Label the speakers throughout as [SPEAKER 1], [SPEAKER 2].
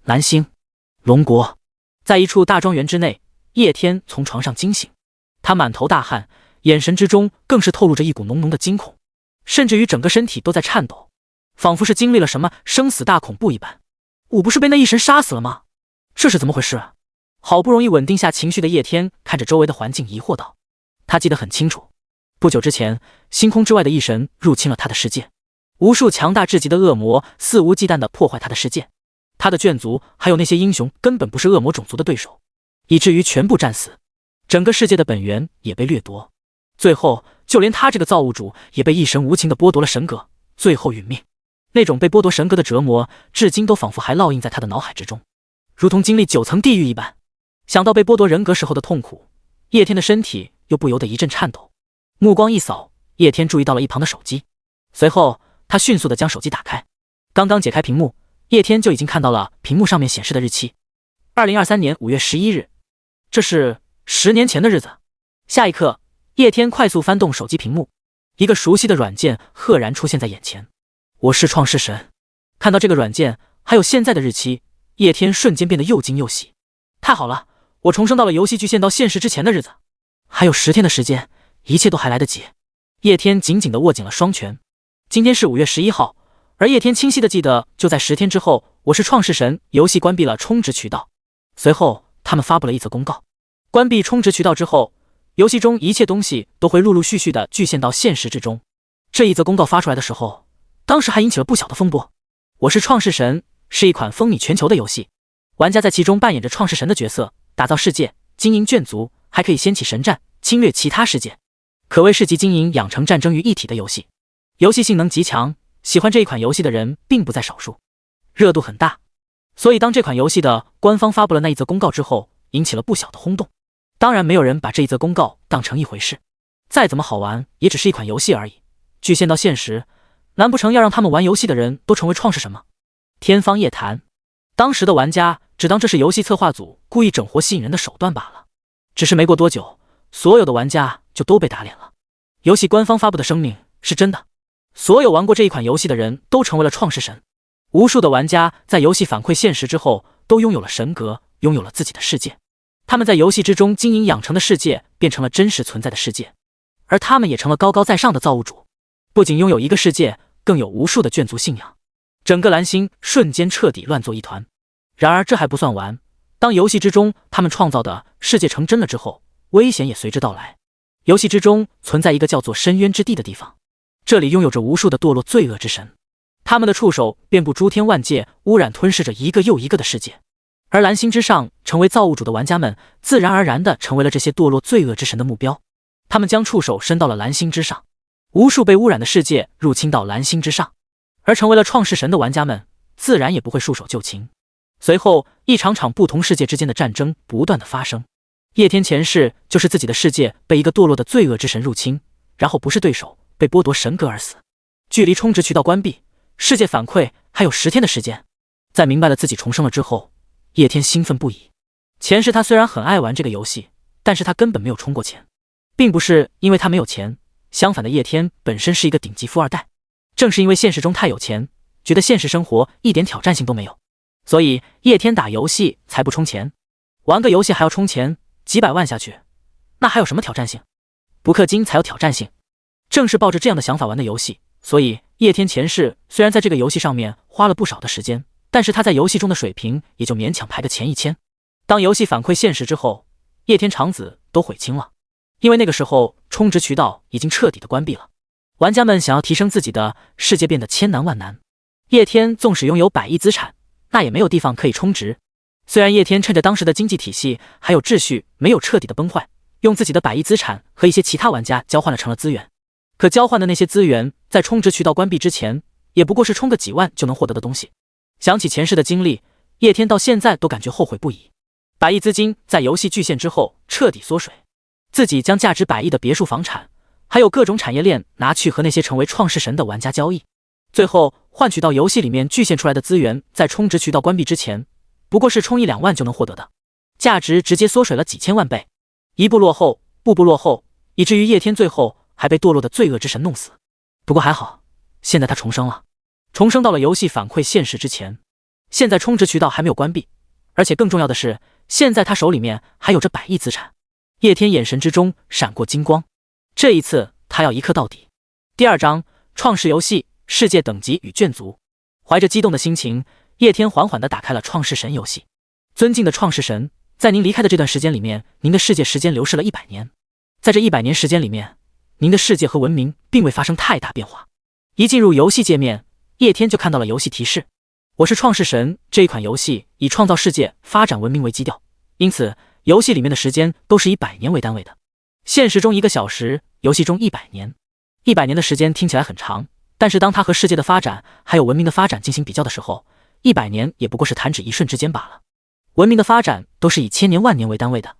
[SPEAKER 1] 蓝星，龙国，在一处大庄园之内，叶天从床上惊醒，他满头大汗，眼神之中更是透露着一股浓浓的惊恐，甚至于整个身体都在颤抖，仿佛是经历了什么生死大恐怖一般。我不是被那一神杀死了吗？这是怎么回事？好不容易稳定下情绪的叶天看着周围的环境疑惑道。他记得很清楚，不久之前星空之外的一神入侵了他的世界，无数强大至极的恶魔肆无忌惮地破坏他的世界，他的眷族还有那些英雄根本不是恶魔种族的对手，以至于全部战死，整个世界的本源也被掠夺，最后就连他这个造物主也被一神无情地剥夺了神格，最后殒命。那种被剥夺神格的折磨至今都仿佛还烙印在他的脑海之中，如同经历9层地狱一般。想到被剥夺人格时候的痛苦，叶天的身体又不由得一阵颤抖。目光一扫，叶天注意到了一旁的手机，随后他迅速地将手机打开，刚刚解开屏幕，叶天就已经看到了屏幕上面显示的日期，2023年5月11日，这是10年前的日子。下一刻，叶天快速翻动手机屏幕，一个熟悉的软件赫然出现在眼前。我是创世神。看到这个软件还有现在的日期，叶天瞬间变得又惊又喜。太好了，我重生到了游戏局限到现实之前的日子，还有10天的时间，一切都还来得及。叶天紧紧地握紧了双拳。今天是5月11号，而叶天清晰地记得，就在10天之后，我是创世神游戏关闭了充值渠道。随后他们发布了一则公告，关闭充值渠道之后，游戏中一切东西都会陆陆续续地具现到现实之中。这一则公告发出来的时候，当时还引起了不小的风波。我是创世神是一款风靡全球的游戏，玩家在其中扮演着创世神的角色，打造世界，经营眷族，还可以掀起神战，侵略其他世界，可谓是集经营养成战争于一体的游戏。游戏性能极强，喜欢这一款游戏的人并不在少数，热度很大。所以当这款游戏的官方发布了那一则公告之后，引起了不小的轰动。当然没有人把这一则公告当成一回事，再怎么好玩也只是一款游戏而已，具现到现实，难不成要让他们玩游戏的人都成为创世神吗？天方夜谭，当时的玩家只当这是游戏策划组故意整活吸引人的手段罢了。只是没过多久，所有的玩家就都被打脸了。游戏官方发布的声明是真的，所有玩过这一款游戏的人都成为了创世神。无数的玩家在游戏反馈现实之后，都拥有了神格，拥有了自己的世界。他们在游戏之中经营养成的世界变成了真实存在的世界，而他们也成了高高在上的造物主，不仅拥有一个世界，更有无数的眷族信仰。整个蓝星瞬间彻底乱作一团。然而这还不算完，当游戏之中他们创造的世界成真了之后，危险也随之到来。游戏之中存在一个叫做深渊之地的地方，这里拥有着无数的堕落罪恶之神，他们的触手遍布诸天万界，污染吞噬着一个又一个的世界。而蓝星之上成为造物主的玩家们，自然而然地成为了这些堕落罪恶之神的目标。他们将触手伸到了蓝星之上，无数被污染的世界入侵到蓝星之上，而成为了创世神的玩家们，自然也不会束手就擒。随后一场场不同世界之间的战争不断的发生。叶天前世就是自己的世界被一个堕落的罪恶之神入侵，然后不是对手，被剥夺神格而死。距离充值渠道关闭，世界反馈还有10天的时间。在明白了自己重生了之后，叶天兴奋不已。前世他虽然很爱玩这个游戏，但是他根本没有充过钱，并不是因为他没有钱，相反的，叶天本身是一个顶级富二代。正是因为现实中太有钱，觉得现实生活一点挑战性都没有，所以叶天打游戏才不充钱。玩个游戏还要充钱，几百万下去，那还有什么挑战性？不氪金才有挑战性。正是抱着这样的想法玩的游戏，所以叶天前世虽然在这个游戏上面花了不少的时间，但是他在游戏中的水平也就勉强排个前1000。当游戏反馈现实之后，叶天长子都悔青了，因为那个时候充值渠道已经彻底的关闭了，玩家们想要提升自己的世界变得千难万难。叶天纵使拥有100亿资产，那也没有地方可以充值。虽然叶天趁着当时的经济体系还有秩序没有彻底的崩坏，用自己的100亿资产和一些其他玩家交换了成了资源，可交换的那些资源在充值渠道关闭之前，也不过是充个几万就能获得的东西。想起前世的经历，叶天到现在都感觉后悔不已。100亿资金在游戏巨献之后彻底缩水，自己将价值100亿的别墅房产还有各种产业链拿去和那些成为创世神的玩家交易，最后换取到游戏里面巨献出来的资源，在充值渠道关闭之前不过是充1-2万就能获得的，价值直接缩水了几千万倍。一步落后，步步落后，以至于叶天最后还被堕落的罪恶之神弄死。不过还好，现在他重生了，重生到了游戏反馈现实之前。现在充值渠道还没有关闭，而且更重要的是，现在他手里面还有着100亿资产。叶天眼神之中闪过金光，这一次他要一克到底。第2章创世游戏世界等级与卷族。怀着激动的心情，叶天缓缓地打开了创世神游戏。尊敬的创世神，在您离开的这段时间里面，您的世界时间流逝了100年。在这100年时间里面，您的世界和文明并未发生太大变化。一进入游戏界面，叶天就看到了游戏提示：我是创世神。这一款游戏以创造世界、发展文明为基调，因此游戏里面的时间都是以100年为单位的。现实中1个小时，游戏中100年。100年的时间听起来很长，但是当它和世界的发展还有文明的发展进行比较的时候，100年也不过是弹指一瞬之间罢了。文明的发展都是以千年万年为单位的，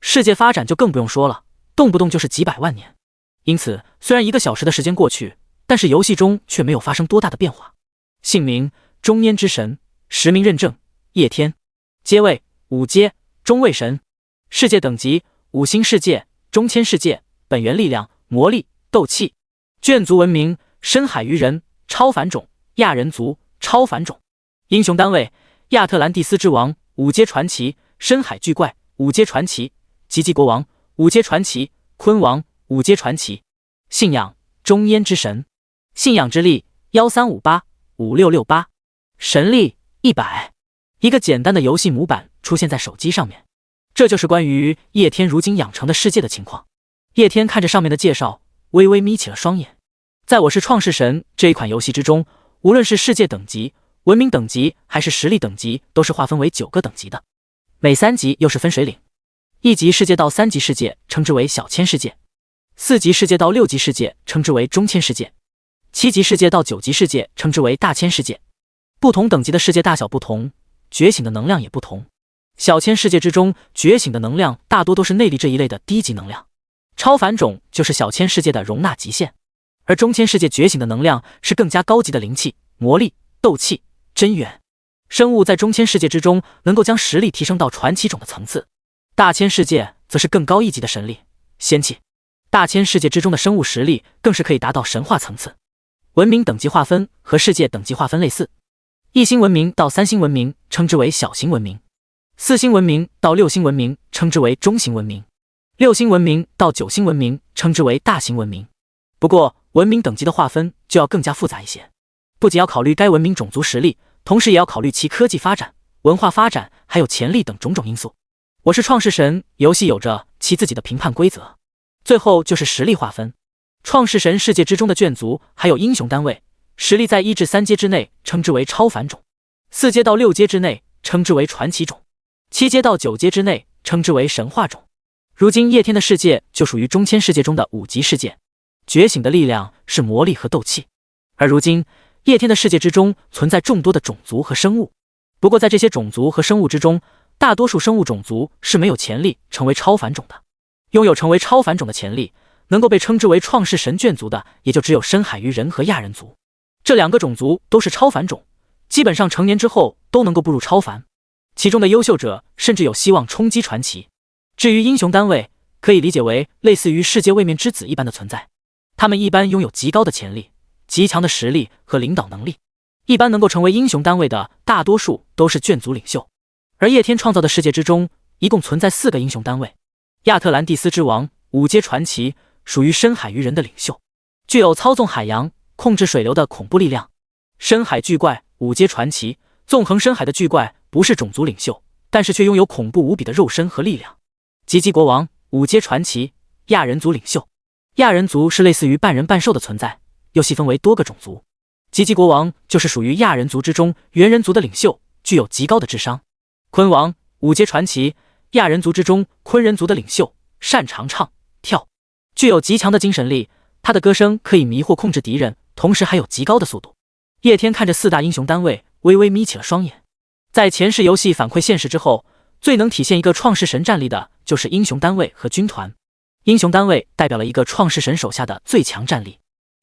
[SPEAKER 1] 世界发展就更不用说了，动不动就是几百万年。因此虽然1个小时的时间过去，但是游戏中却没有发生多大的变化。姓名：中焉之神，实名认证：叶天，阶位5阶，中位神，世界等级5星世界，中千世界，本源力量魔力斗气，卷族文明深海鱼人，超凡种亚人族，超凡种，英雄单位亚特兰蒂斯之王5阶传奇，深海巨怪5阶传奇，吉吉国王5阶传奇，鲲王5阶传奇，信仰中焉之神，信仰之力13585668，神力100。一个简单的游戏模板出现在手机上面，这就是关于叶天如今养成的世界的情况。叶天看着上面的介绍，微微眯起了双眼。在我是创世神这一款游戏之中，无论是世界等级、文明等级还是实力等级，都是划分为9个等级的，每3级又是分水岭。1级世界到3级世界称之为小千世界，4级世界到6级世界称之为中千世界，7级世界到9级世界称之为大千世界。不同等级的世界大小不同，觉醒的能量也不同。小千世界之中，觉醒的能量大多都是内力这一类的低级能量，超凡种就是小千世界的容纳极限，而中千世界觉醒的能量是更加高级的灵气、魔力、斗气、真元。生物在中千世界之中能够将实力提升到传奇种的层次，大千世界则是更高一级的神力、仙气。大千世界之中的生物实力更是可以达到神话层次。文明等级划分和世界等级划分类似，1星文明到3星文明称之为小型文明，4星文明到6星文明称之为中型文明，6星文明到9星文明称之为大型文明。不过文明等级的划分就要更加复杂一些，不仅要考虑该文明种族实力，同时也要考虑其科技发展、文化发展还有潜力等种种因素。我是创世神游戏有着其自己的评判规则。最后就是实力划分，创世神世界之中的卷族还有英雄单位，实力在1至3阶之内称之为超凡种，4阶到6阶之内称之为传奇种，7阶到9阶之内称之为神话种。如今叶天的世界就属于中千世界中的5级世界，觉醒的力量是魔力和斗气。而如今叶天的世界之中存在众多的种族和生物，不过在这些种族和生物之中，大多数生物种族是没有潜力成为超凡种的。拥有成为超凡种的潜力，能够被称之为创世神卷族的，也就只有深海鱼人和亚人族。这2个种族都是超凡种，基本上成年之后都能够步入超凡，其中的优秀者甚至有希望冲击传奇。至于英雄单位，可以理解为类似于世界位面之子一般的存在，他们一般拥有极高的潜力、极强的实力和领导能力，一般能够成为英雄单位的大多数都是卷族领袖。而叶天创造的世界之中，一共存在4个英雄单位。亚特兰蒂斯之王5阶传奇，属于深海鱼人的领袖，具有操纵海洋、控制水流的恐怖力量。深海巨怪5阶传奇，纵横深海的巨怪不是种族领袖，但是却拥有恐怖无比的肉身和力量。吉吉国王5阶传奇，亚人族领袖。亚人族是类似于半人半兽的存在，又细分为多个种族。吉吉国王就是属于亚人族之中猿人族的领袖，具有极高的智商。鲲王5阶传奇，亚人族之中鲲人族的领袖，擅长唱跳，具有极强的精神力，他的歌声可以迷惑控制敌人，同时还有极高的速度。叶天看着4大英雄单位，微微眯起了双眼。在前世游戏反馈现实之后，最能体现一个创世神战力的就是英雄单位和军团。英雄单位代表了一个创世神手下的最强战力，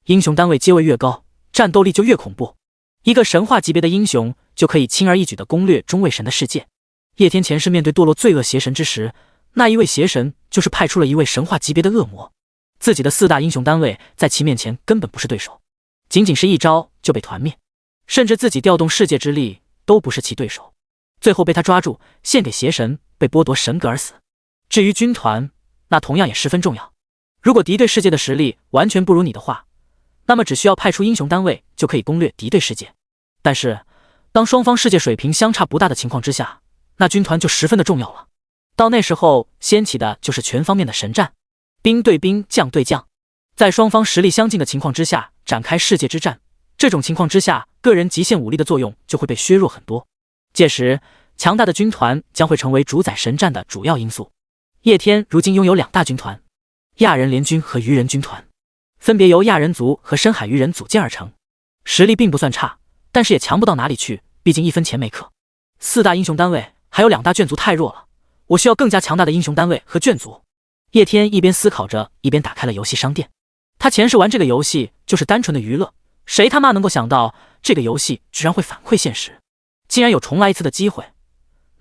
[SPEAKER 1] 英雄单位阶位越高，战斗力就越恐怖。一个神话级别的英雄就可以轻而易举地攻略中位神的世界。叶天前世面对堕落罪恶邪神之时，那一位邪神就是派出了一位神话级别的恶魔，自己的4大英雄单位在其面前根本不是对手，仅仅是一招就被团灭，甚至自己调动世界之力都不是其对手，最后被他抓住，献给邪神，被剥夺神格而死。至于军团，那同样也十分重要。如果敌对世界的实力完全不如你的话，那么只需要派出英雄单位就可以攻略敌对世界。但是，当双方世界水平相差不大的情况之下，那军团就十分的重要了。到那时候，掀起的就是全方面的神战，兵对兵，将对将，在双方实力相近的情况之下展开世界之战。这种情况之下，个人极限武力的作用就会被削弱很多。届时，强大的军团将会成为主宰神战的主要因素。叶天如今拥有2大军团，亚人联军和鱼人军团，分别由亚人族和深海鱼人组建而成，实力并不算差，但是也强不到哪里去，毕竟1分钱没课。4大英雄单位还有2大眷族太弱了，我需要更加强大的英雄单位和眷族。叶天一边思考着，一边打开了游戏商店。他前世玩这个游戏就是单纯的娱乐，谁他妈能够想到这个游戏居然会反馈现实？既然有重来一次的机会，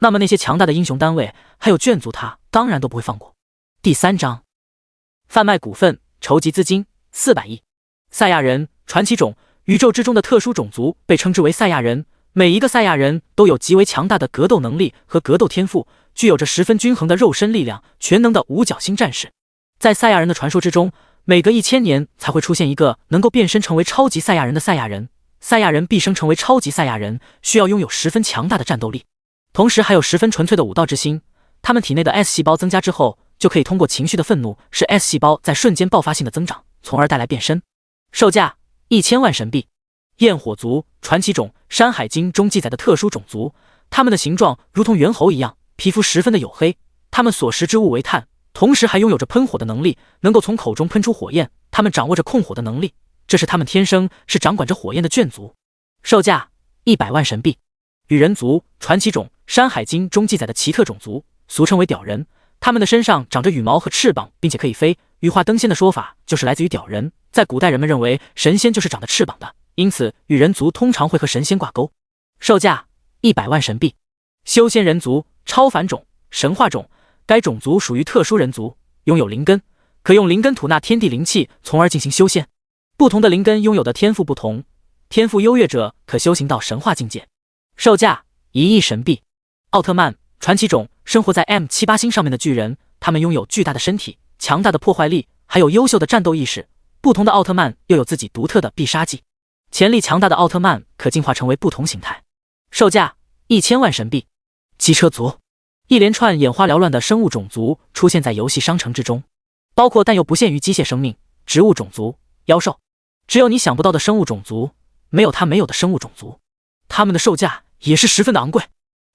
[SPEAKER 1] 那么那些强大的英雄单位还有眷族，他当然都不会放过。第3章，贩卖股份，筹集资金400亿。赛亚人，传奇种，宇宙之中的特殊种族，被称之为赛亚人。每一个赛亚人都有极为强大的格斗能力和格斗天赋，具有着十分均衡的肉身力量，全能的五角星战士。在赛亚人的传说之中，每隔1000年才会出现一个能够变身成为超级赛亚人的赛亚人。赛亚人毕生成为超级赛亚人，需要拥有十分强大的战斗力，同时还有十分纯粹的武道之心。他们体内的 S 细胞增加之后，就可以通过情绪的愤怒，使 S 细胞在瞬间爆发性的增长，从而带来变身。售价1000万神币。焰火族，传奇种，山海经中记载的特殊种族，他们的形状如同猿猴一样，皮肤十分的黝黑，他们所食之物为碳，同时还拥有着喷火的能力，能够从口中喷出火焰。他们掌握着控火的能力，这是他们天生是掌管着火焰的眷族。售价100万神币。羽人族，传奇种，山海经中记载的奇特种族，俗称为屌人，他们的身上长着羽毛和翅膀，并且可以飞。羽化登仙的说法就是来自于屌人，在古代人们认为神仙就是长着翅膀的，因此羽人族通常会和神仙挂钩。售价100万神币。修仙人族，超凡种，神话种，该种族属于特殊人族，拥有灵根，可用灵根吐纳天地灵气，从而进行修仙。不同的灵根拥有的天赋不同，天赋优越者可修行到神话境界。售价1亿神币。奥特曼，传奇种，生活在 M78 星上面的巨人，他们拥有巨大的身体，强大的破坏力，还有优秀的战斗意识。不同的奥特曼又有自己独特的必杀技，潜力强大的奥特曼可进化成为不同形态。售价1000万神币。机车族，一连串眼花缭乱的生物种族出现在游戏商城之中，包括但又不限于机械生命、植物种族、妖兽，只有你想不到的生物种族，没有它没有的生物种族。他们的售价也是十分的昂贵，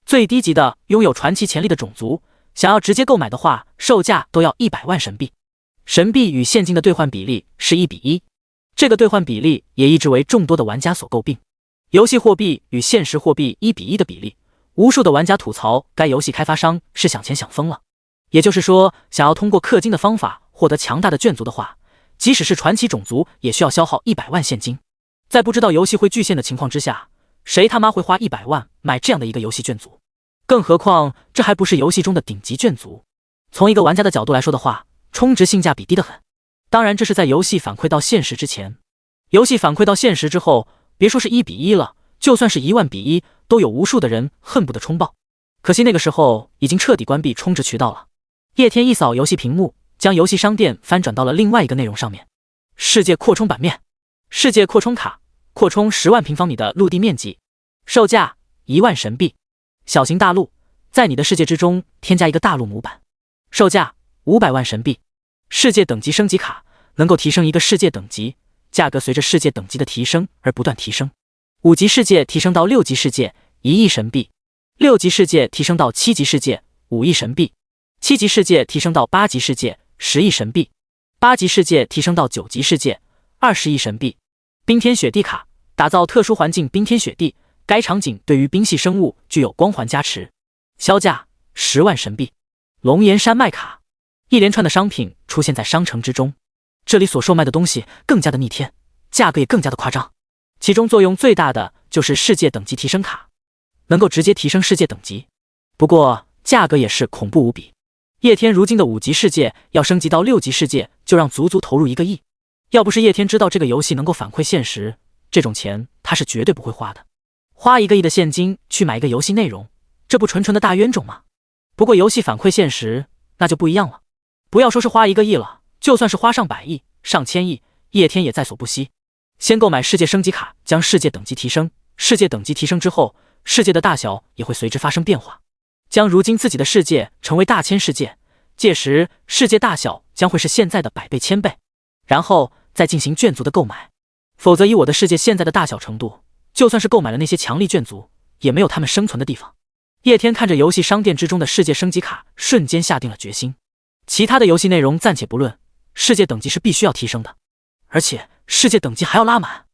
[SPEAKER 1] 最低级的拥有传奇潜力的种族，想要直接购买的话，售价都要100万神币。神币与现金的兑换比例是1比1，这个兑换比例也一直为众多的玩家所诟病。游戏货币与现实货币1比1的比例，无数的玩家吐槽该游戏开发商是想钱想疯了。也就是说，想要通过氪金的方法获得强大的眷族的话，即使是传奇种族也需要消耗100万现金。在不知道游戏会巨献的情况之下，谁他妈会花100万买这样的一个游戏眷族？更何况这还不是游戏中的顶级眷族。从一个玩家的角度来说的话，充值性价比低得很。当然这是在游戏反馈到现实之前，游戏反馈到现实之后，别说是1比1了，就算是1万比1，都有无数的人恨不得冲爆。可惜那个时候已经彻底关闭充值渠道了。叶天一扫游戏屏幕，将游戏商店翻转到了另外一个内容上面。世界扩充版面，世界扩充卡，扩充10万平方米的陆地面积，售价1万神币。小型大陆，在你的世界之中添加一个大陆模板，售价500万神币。世界等级升级卡，能够提升一个世界等级，价格随着世界等级的提升而不断提升。5级世界提升到6级世界1亿神币，6级世界提升到7级世界5亿神币，7级世界提升到8级世界10亿神币，8级世界提升到9级世界20亿神币。冰天雪地卡，打造特殊环境冰天雪地，该场景对于冰系生物具有光环加持，销价10万神币。龙岩山脉卡，一连串的商品出现在商城之中，这里所售卖的东西更加的逆天，价格也更加的夸张。其中作用最大的就是世界等级提升卡，能够直接提升世界等级，不过价格也是恐怖无比。叶天如今的5级世界要升级到6级世界，就让足足投入1个亿。要不是叶天知道这个游戏能够反馈现实，这种钱他是绝对不会花的。花1个亿的现金去买一个游戏内容，这不纯纯的大冤种吗？不过游戏反馈现实那就不一样了，不要说是花1个亿了，就算是花上百亿、上千亿，叶天也在所不惜。先购买世界升级卡，将世界等级提升，世界等级提升之后，世界的大小也会随之发生变化，将如今自己的世界成为大千世界，届时世界大小将会是现在的100倍、1000倍，然后再进行眷族的购买。否则以我的世界现在的大小程度，就算是购买了那些强力眷族，也没有他们生存的地方。叶天看着游戏商店之中的世界升级卡，瞬间下定了决心。其他的游戏内容暂且不论，世界等级是必须要提升的，而且世界等级还要拉满。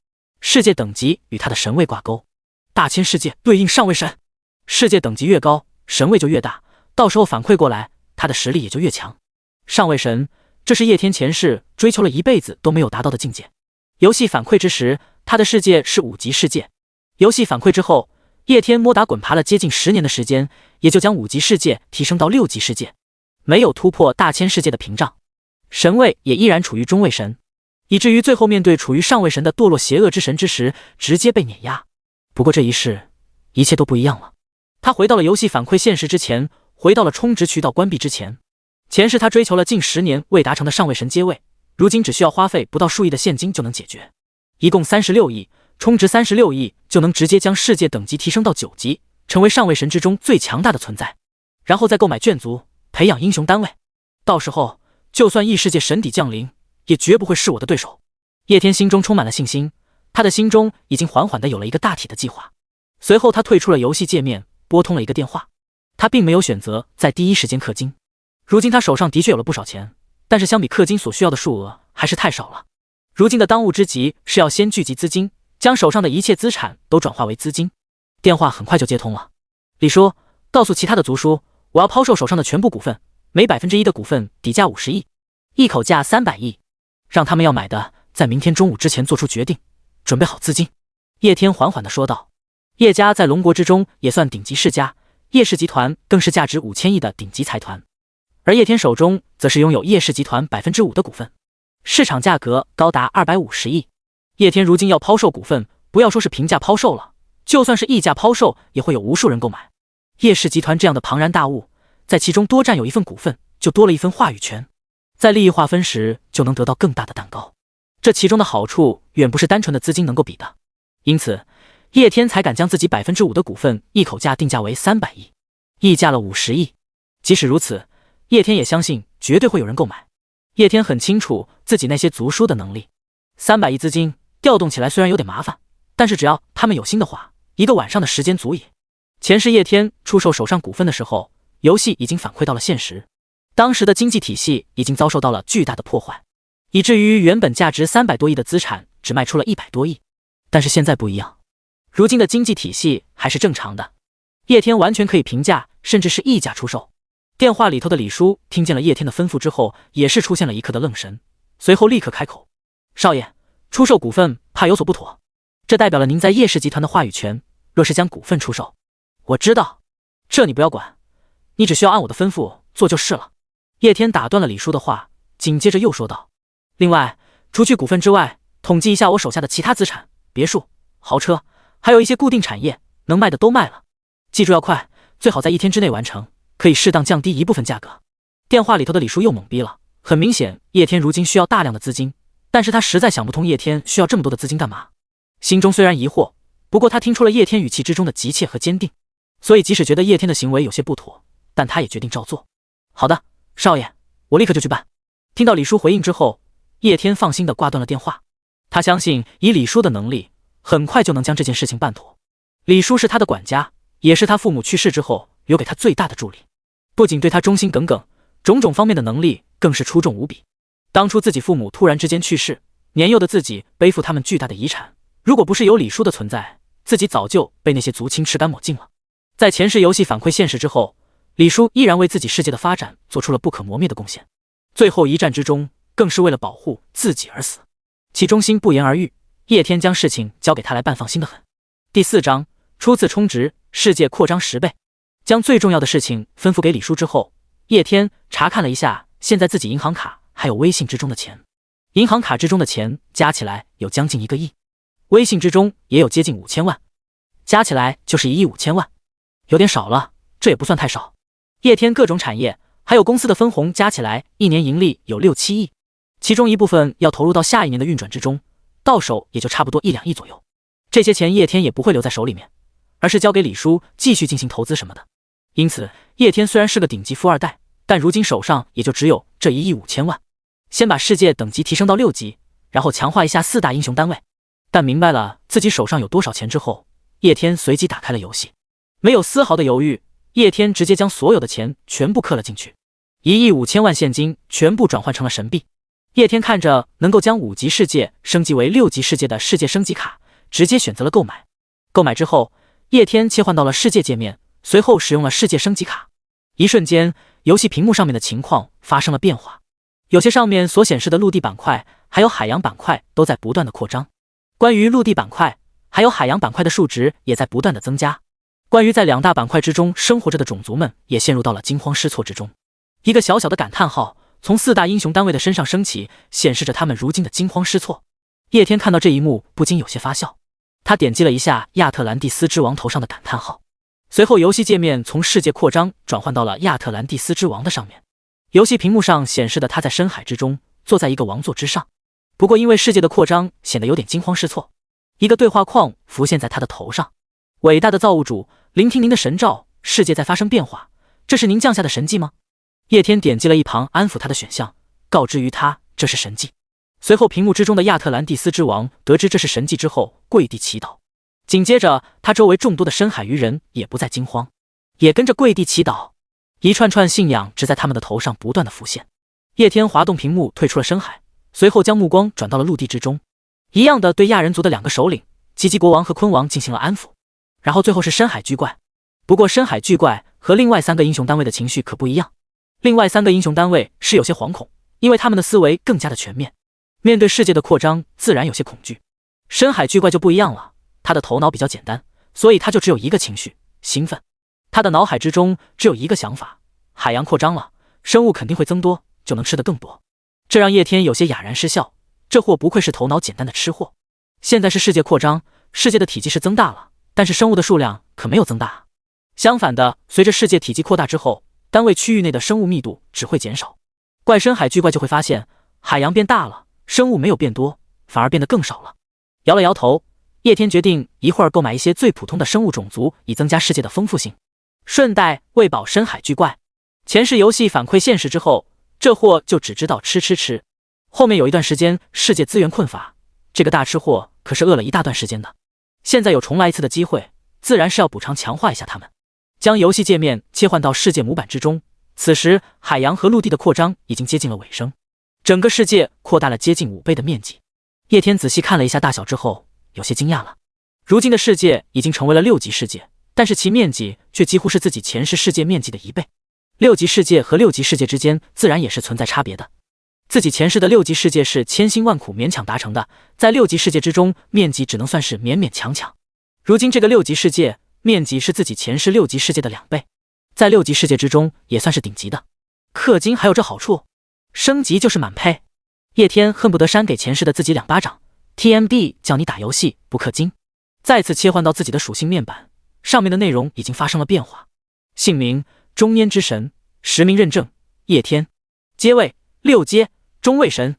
[SPEAKER 1] 世界等级与他的神位挂钩，大千世界对应上位神，世界等级越高，神位就越大，到时候反馈过来，他的实力也就越强。上位神，这是叶天前世追求了一辈子都没有达到的境界。游戏反馈之时，他的世界是5级世界。游戏反馈之后，叶天摸打滚爬了接近10年的时间，也就将5级世界提升到6级世界，没有突破大千世界的屏障，神位也依然处于中位神，以至于最后面对处于上位神的堕落邪恶之神之时，直接被碾压。不过这一世，一切都不一样了。他回到了游戏反馈现实之前，回到了充值渠道关闭之前。前世他追求了近10年未达成的上位神阶位，如今只需要花费不到数亿的现金就能解决，一共36亿，充值36亿就能直接将世界等级提升到9级，成为上位神之中最强大的存在，然后再购买眷族，培养英雄单位，到时候就算异世界神邸降临，也绝不会是我的对手。叶天心中充满了信心，他的心中已经缓缓地有了一个大体的计划。随后他退出了游戏界面，拨通了一个电话。他并没有选择在第一时间氪金，如今他手上的确有了不少钱，但是相比氪金所需要的数额还是太少了。如今的当务之急是要先聚集资金，将手上的一切资产都转化为资金。电话很快就接通了。李叔，告诉其他的族叔，我要抛售手上的全部股份，每1%的股份底价50亿，一口价300亿，让他们要买的在明天中午之前做出决定，准备好资金。叶天缓缓地说道。叶家在龙国之中也算顶级世家，叶氏集团更是价值5000亿的顶级财团，而叶天手中则是拥有叶氏集团5%的股份，市场价格高达250亿。叶天如今要抛售股份，不要说是平价抛售了，就算是溢价抛售，也会有无数人购买。叶氏集团这样的庞然大物，在其中多占有一份股份，就多了一份话语权，在利益划分时就能得到更大的蛋糕，这其中的好处远不是单纯的资金能够比的。因此叶天才敢将自己5%的股份一口价定价为300亿，溢价了50亿。即使如此，叶天也相信绝对会有人购买。叶天很清楚自己那些族叔的能力，300亿资金调动起来虽然有点麻烦，但是只要他们有心的话，一个晚上的时间足矣。前世叶天出售手上股份的时候，游戏已经反馈到了现实，当时的经济体系已经遭受到了巨大的破坏，以至于原本价值300多亿的资产只卖出了100多亿。但是现在不一样，如今的经济体系还是正常的，叶天完全可以平价甚至是溢价出售。电话里头的李叔听见了叶天的吩咐之后，也是出现了一刻的愣神，随后立刻开口：少爷，出售股份怕有所不妥，这代表了您在叶氏集团的话语权，若是将股份出售，我知道，这你不要管，你只需要按我的吩咐做就是了。叶天打断了李叔的话，紧接着又说道：另外，除去股份之外，统计一下我手下的其他资产，别墅、豪车，还有一些固定产业，能卖的都卖了，记住要快，最好在1天之内完成，可以适当降低一部分价格。电话里头的李叔又懵逼了，很明显叶天如今需要大量的资金，但是他实在想不通叶天需要这么多的资金干嘛。心中虽然疑惑，不过他听出了叶天语气之中的急切和坚定，所以即使觉得叶天的行为有些不妥，但他也决定照做。好的，少爷，我立刻就去办。听到李叔回应之后，叶天放心地挂断了电话。他相信以李叔的能力，很快就能将这件事情办妥。李叔是他的管家，也是他父母去世之后留给他最大的助力，不仅对他忠心耿耿，种种方面的能力更是出众无比。当初自己父母突然之间去世，年幼的自己背负他们巨大的遗产，如果不是有李叔的存在，自己早就被那些族亲吃干抹净了。在前世游戏反馈现实之后，李叔依然为自己世界的发展做出了不可磨灭的贡献，最后一战之中更是为了保护自己而死，其忠心不言而喻。叶天将事情交给他来办，放心的很。第4章初次充值，世界扩张10倍。将最重要的事情吩咐给李叔之后，叶天查看了一下现在自己银行卡还有微信之中的钱，银行卡之中的钱加起来有将近1个亿，微信之中也有接近5000万。加起来就是1亿5千万，有点少了，这也不算太少。叶天各种产业还有公司的分红加起来一年盈利有6、7亿，其中一部分要投入到下一年的运转之中，到手也就差不多1、2亿左右。这些钱叶天也不会留在手里面，而是交给李叔继续进行投资什么的。因此叶天虽然是个顶级富二代，但如今手上也就只有这1亿5千万。先把世界等级提升到6级，然后强化一下4大英雄单位。但明白了自己手上有多少钱之后，叶天随即打开了游戏，没有丝毫的犹豫，叶天直接将所有的钱全部刻了进去，1亿5千万现金全部转换成了神币。叶天看着能够将5级世界升级为6级世界的世界升级卡，直接选择了购买。购买之后，叶天切换到了世界界面，随后使用了世界升级卡。一瞬间，游戏屏幕上面的情况发生了变化，有些上面所显示的陆地板块还有海洋板块都在不断的扩张。关于陆地板块还有海洋板块的数值也在不断的增加。关于在2大板块之中生活着的种族们也陷入到了惊慌失措之中。一个小小的感叹号从4大英雄单位的身上升起，显示着他们如今的惊慌失措。叶天看到这一幕不禁有些发笑，他点击了一下亚特兰蒂斯之王头上的感叹号，随后游戏界面从世界扩张转换到了亚特兰蒂斯之王的上面。游戏屏幕上显示的他在深海之中坐在一个王座之上，不过因为世界的扩张显得有点惊慌失措。一个对话框浮现在他的头上，伟大的造物主，聆听您的神召，世界在发生变化，这是您降下的神迹吗？叶天点击了一旁安抚他的选项，告知于他这是神迹。随后屏幕之中的亚特兰蒂斯之王得知这是神迹之后跪地祈祷，紧接着他周围众多的深海鱼人也不再惊慌，也跟着跪地祈祷。一串串信仰只在他们的头上不断的浮现。叶天滑动屏幕退出了深海，随后将目光转到了陆地之中，一样的对亚人族的2个首领吉吉国王和昆王进行了安抚，然后最后是深海巨怪。不过深海巨怪和另外3个英雄单位的情绪可不一样，另外3个英雄单位是有些惶恐，因为他们的思维更加的全面，面对世界的扩张自然有些恐惧。深海巨怪就不一样了，他的头脑比较简单，所以他就只有一个情绪，兴奋。他的脑海之中只有一个想法，海洋扩张了，生物肯定会增多，就能吃得更多。这让叶天有些哑然失笑，这货不愧是头脑简单的吃货。现在是世界扩张，世界的体积是增大了，但是生物的数量可没有增大。相反的，随着世界体积扩大之后，单位区域内的生物密度只会减少。怪深海巨怪就会发现，海洋变大了，生物没有变多，反而变得更少了。摇了摇头，叶天决定一会儿购买一些最普通的生物种族，以增加世界的丰富性，顺带喂饱深海巨怪。前世游戏反馈现实之后，这货就只知道吃吃吃。后面有一段时间世界资源困乏，这个大吃货可是饿了一大段时间的。现在有重来一次的机会，自然是要补偿强化一下他们。将游戏界面切换到世界模板之中，此时海洋和陆地的扩张已经接近了尾声，整个世界扩大了接近5倍的面积。叶天仔细看了一下大小之后，有些惊讶了。如今的世界已经成为了6级世界，但是其面积却几乎是自己前世世界面积的1倍。6级世界和6级世界之间自然也是存在差别的。自己前世的6级世界是千辛万苦勉强达成的，在6级世界之中，面积只能算是勉勉强强。如今这个6级世界面积是自己前世6级世界的2倍，在6级世界之中也算是顶级的。氪金还有这好处，升级就是满配。叶天恨不得扇给前世的自己2巴掌。TMD 叫你打游戏不氪金。再次切换到自己的属性面板，上面的内容已经发生了变化。姓名中年之神，实名认证叶天，阶位6阶中位神，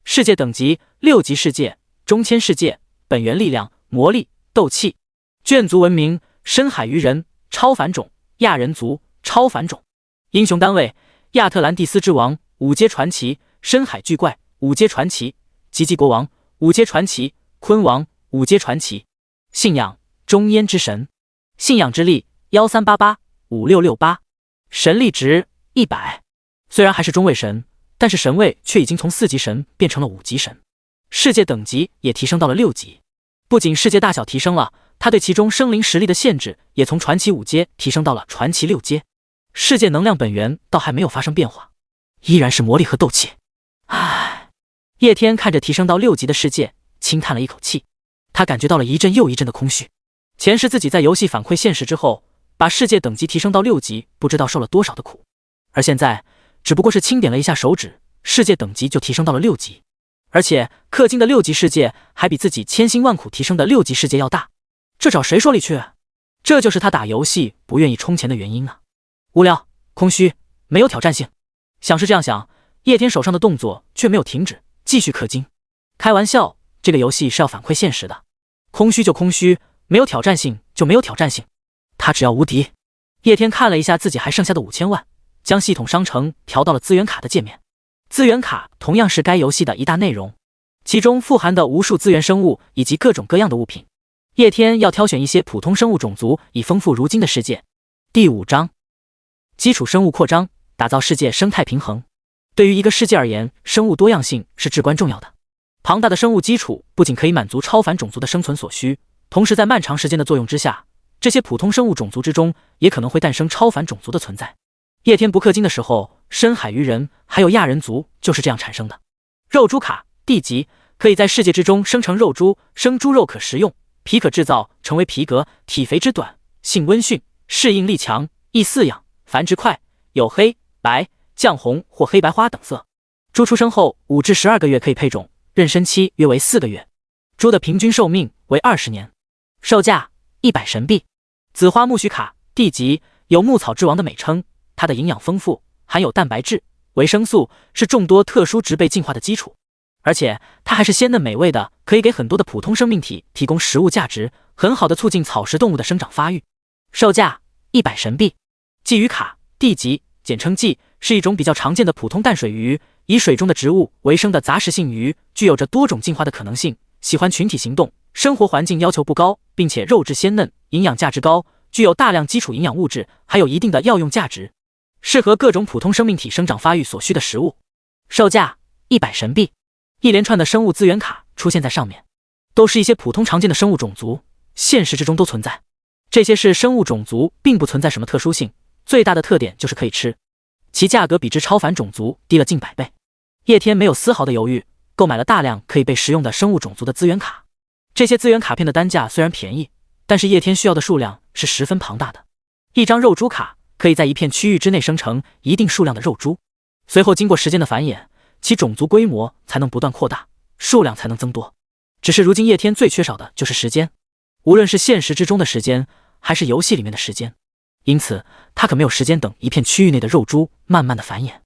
[SPEAKER 1] 世界等级6级世界中千世界，本源力量魔力斗气，眷族文明深海鱼人超凡种亚人族超凡种，英雄单位亚特兰蒂斯之王5阶传奇，深海巨怪5阶传奇，吉吉国王5阶传奇，昆王5阶传奇，信仰中烟之神，信仰之力13885668，神力值100。虽然还是中位神，但是神位却已经从4级神变成了5级神，世界等级也提升到了6级。不仅世界大小提升了，他对其中生灵实力的限制也从传奇5阶提升到了传奇6阶。世界能量本源倒还没有发生变化，依然是魔力和斗气。唉，叶天看着提升到6级的世界，轻叹了一口气，他感觉到了一阵又一阵的空虚。前世自己在游戏反馈现实之后，把世界等级提升到6级，不知道受了多少的苦，而现在只不过是轻点了一下手指，世界等级就提升到了6级，而且氪金的6级世界还比自己千辛万苦提升的6级世界要大，这找谁说理去？这就是他打游戏不愿意充钱的原因啊！无聊、空虚，没有挑战性。想是这样想，叶天手上的动作却没有停止，继续氪金。开玩笑，这个游戏是要反馈现实的，空虚就空虚，没有挑战性就没有挑战性，他只要无敌。叶天看了一下自己还剩下的5000万，将系统商城调到了资源卡的界面。资源卡同样是该游戏的一大内容，其中富含的无数资源生物以及各种各样的物品。叶天要挑选一些普通生物种族，以丰富如今的世界。第5章，基础生物扩张，打造世界生态平衡。对于一个世界而言，生物多样性是至关重要的。庞大的生物基础不仅可以满足超凡种族的生存所需，同时在漫长时间的作用之下，这些普通生物种族之中也可能会诞生超凡种族的存在。叶天不氪金的时候，深海鱼人还有亚人族就是这样产生的。肉猪卡地级可以在世界之中生成肉猪，生猪肉可食用，皮可制造成为皮革，体肥脂短，性温驯，适应力强，易饲养，繁殖快，有黑、白、绛红或黑白花等色。猪出生后5至12个月可以配种，妊娠期约为4个月。猪的平均寿命为20年，售价100神币。紫花苜蓿卡地级有牧草之王的美称，它的营养丰富，含有蛋白质、维生素，是众多特殊植被进化的基础。而且它还是鲜嫩美味的，可以给很多的普通生命体提供食物价值，很好的促进草食动物的生长发育。售价100神币。鲫鱼卡地级简称鲫，是一种比较常见的普通淡水鱼，以水中的植物为生的杂食性鱼，具有着多种进化的可能性，喜欢群体行动，生活环境要求不高，并且肉质鲜嫩，营养价值高，具有大量基础营养物质，还有一定的药用价值，适合各种普通生命体生长发育所需的食物。售价100神币。一连串的生物资源卡出现在上面，都是一些普通常见的生物种族，现实之中都存在。这些是生物种族，并不存在什么特殊性，最大的特点就是可以吃，其价格比之超凡种族低了近100倍。叶天没有丝毫的犹豫，购买了大量可以被食用的生物种族的资源卡。这些资源卡片的单价虽然便宜，但是叶天需要的数量是十分庞大的。一张肉猪卡可以在一片区域之内生成一定数量的肉猪，随后经过时间的繁衍，其种族规模才能不断扩大，数量才能增多。只是如今叶天最缺少的就是时间，无论是现实之中的时间，还是游戏里面的时间，因此他可没有时间等一片区域内的肉猪慢慢的繁衍。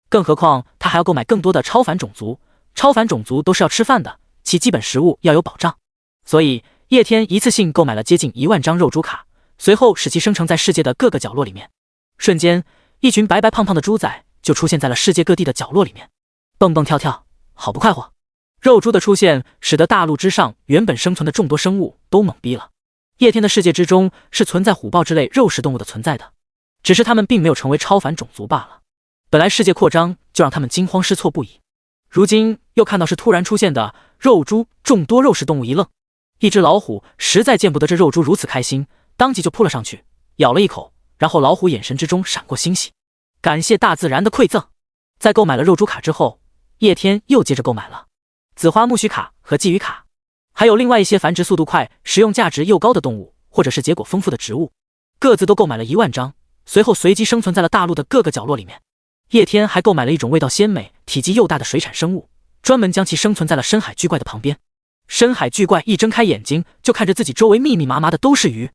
[SPEAKER 1] 更何况他还要购买更多的超凡种族，超凡种族都是要吃饭的，其基本食物要有保障。所以叶天一次性购买了接近1万张肉猪卡，随后使其生成在世界的各个角落里面。瞬间，一群白白胖胖的猪仔就出现在了世界各地的角落里面，蹦蹦跳跳，好不快活。肉猪的出现使得大陆之上原本生存的众多生物都懵逼了。叶天的世界之中是存在虎豹之类肉食动物的存在的，只是他们并没有成为超凡种族罢了。本来世界扩张就让他们惊慌失措不已，如今又看到是突然出现的肉猪，众多肉食动物一愣。一只老虎实在见不得这肉猪如此开心，当即就扑了上去，咬了一口，然后老虎眼神之中闪过欣喜，感谢大自然的馈赠。在购买了肉猪卡之后，叶天又接着购买了紫花苜蓿卡和鲫鱼卡，还有另外一些繁殖速度快、食用价值又高的动物，或者是结果丰富的植物，各自都购买了1万张，随后随机生存在了大陆的各个角落里面。叶天还购买了一种味道鲜美、体积又大的水产生物，专门将其生存在了深海巨怪的旁边。深海巨怪一睁开眼睛，就看着自己周围密密麻麻的都是鱼，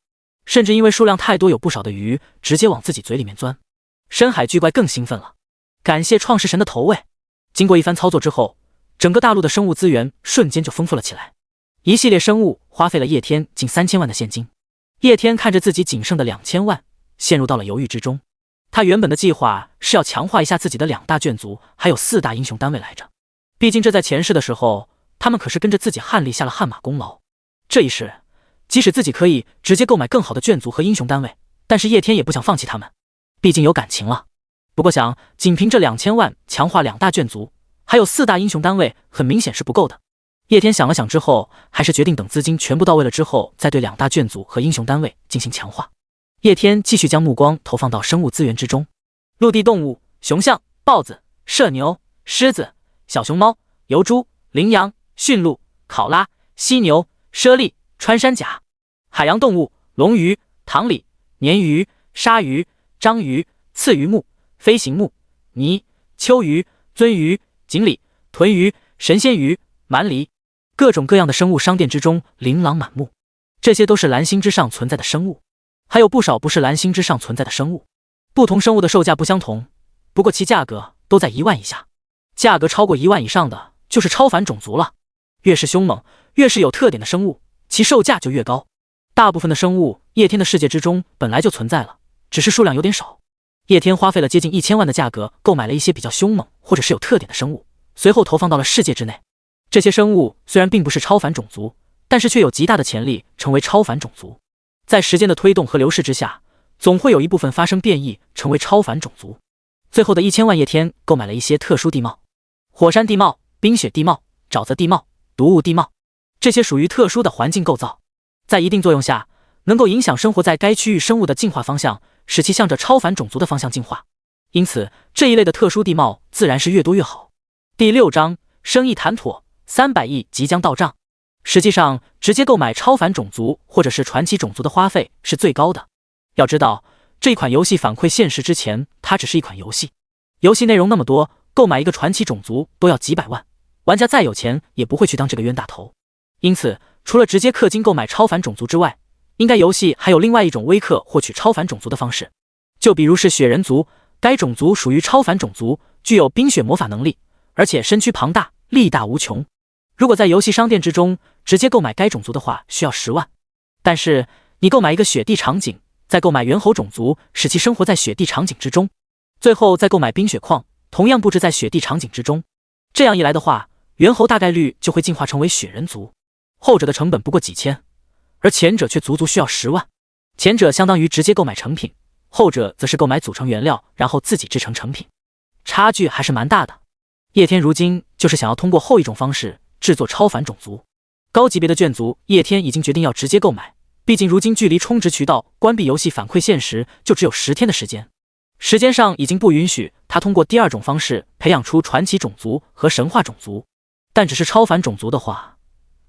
[SPEAKER 1] 甚至因为数量太多，有不少的鱼直接往自己嘴里面钻。深海巨怪更兴奋了，感谢创世神的投喂。经过一番操作之后，整个大陆的生物资源瞬间就丰富了起来。一系列生物花费了叶天近3000万的现金。叶天看着自己仅剩的2000万，陷入到了犹豫之中。他原本的计划是要强化一下自己的2大眷族，还有4大英雄单位来着。毕竟这在前世的时候，他们可是跟着自己汉立下了汗马功劳。这一世，即使自己可以直接购买更好的眷族和英雄单位，但是叶天也不想放弃他们，毕竟有感情了。不过想仅凭这2000万强化2大眷族，还有4大英雄单位，很明显是不够的。叶天想了想之后，还是决定等资金全部到位了之后，再对2大眷族和英雄单位进行强化。叶天继续将目光投放到生物资源之中。陆地动物：熊象、豹子、射牛、狮子、小熊猫、疣猪、羚羊、驯鹿、考拉、犀牛、猞猁、穿山甲。海洋动物：龙鱼、塘鲤、鲶鱼、鲨鱼、章鱼、刺鱼目、飞行目、泥、秋鱼、鳟鱼、锦鲤、豚鱼、神仙鱼、蛮狸。各种各样的生物商店之中琳琅满目，这些都是蓝星之上存在的生物。还有不少不是蓝星之上存在的生物。不同生物的售价不相同，不过其价格都在1万以下，价格超过1万以上的就是超凡种族了。越是凶猛，越是有特点的生物，其售价就越高。大部分的生物，叶天的世界之中本来就存在了，只是数量有点少。叶天花费了接近1000万的价格购买了一些比较凶猛或者是有特点的生物，随后投放到了世界之内。这些生物虽然并不是超凡种族，但是却有极大的潜力成为超凡种族。在时间的推动和流逝之下，总会有一部分发生变异，成为超凡种族。最后的1000万，叶天购买了一些特殊地貌：火山地貌、冰雪地貌、沼泽地貌、毒物地貌。这些属于特殊的环境构造，在一定作用下，能够影响生活在该区域生物的进化方向，使其向着超凡种族的方向进化。因此，这一类的特殊地貌自然是越多越好。第6章，生意谈妥，300亿即将到账。实际上，直接购买超凡种族或者是传奇种族的花费是最高的。要知道，这一款游戏反馈现实之前，它只是一款游戏，游戏内容那么多，购买一个传奇种族都要几百万，玩家再有钱也不会去当这个冤大头。因此，除了直接氪金购买超凡种族之外，应该游戏还有另外一种微氪获取超凡种族的方式，就比如是雪人族，该种族属于超凡种族，具有冰雪魔法能力，而且身躯庞大，力大无穷。如果在游戏商店之中直接购买该种族的话，需要10万。但是你购买一个雪地场景，再购买猿猴种族，使其生活在雪地场景之中，最后再购买冰雪矿，同样布置在雪地场景之中。这样一来的话，猿猴大概率就会进化成为雪人族。后者的成本不过几千，而前者却足足需要10万。前者相当于直接购买成品，后者则是购买组成原料，然后自己制成成品，差距还是蛮大的。叶天如今就是想要通过后一种方式制作超凡种族。高级别的眷族，叶天已经决定要直接购买，毕竟如今距离充值渠道关闭游戏反馈现实就只有10天的时间，时间上已经不允许他通过第2种方式培养出传奇种族和神话种族。但只是超凡种族的话，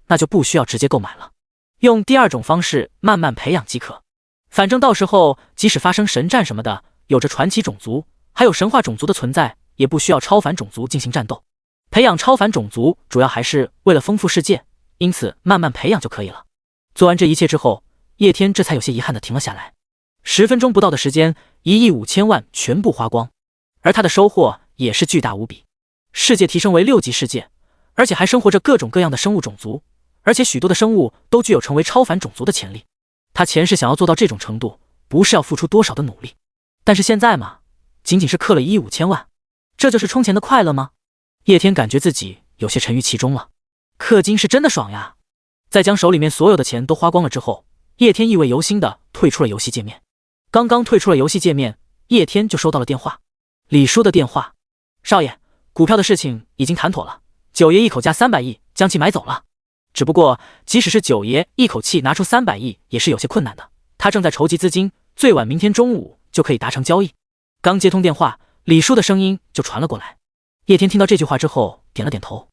[SPEAKER 1] 那就不需要直接购买了，用第2种方式慢慢培养即可。反正到时候即使发生神战什么的，有着传奇种族还有神话种族的存在，也不需要超凡种族进行战斗。培养超凡种族主要还是为了丰富世界，因此慢慢培养就可以了。做完这一切之后，叶天这才有些遗憾地停了下来。10分钟不到的时间，1亿5千万全部花光，而他的收获也是巨大无比。世界提升为6级世界，而且还生活着各种各样的生物种族，而且许多的生物都具有成为超凡种族的潜力。他前世想要做到这种程度，不是要付出多少的努力，但是现在嘛，仅仅是氪了1亿5千万，这就是充钱的快乐吗？叶天感觉自己有些沉于其中了，氪金是真的爽呀！在将手里面所有的钱都花光了之后，叶天意味犹新的退出了游戏界面。刚刚退出了游戏界面，叶天就收到了电话，李叔的电话：少爷，股票的事情已经谈妥了，九爷一口价300亿将其买走了。只不过即使是九爷一口气拿出300亿也是有些困难的，他正在筹集资金，最晚明天中午就可以达成交易。刚接通电话，李叔的声音就传了过来。叶天听到这句话之后点了点头。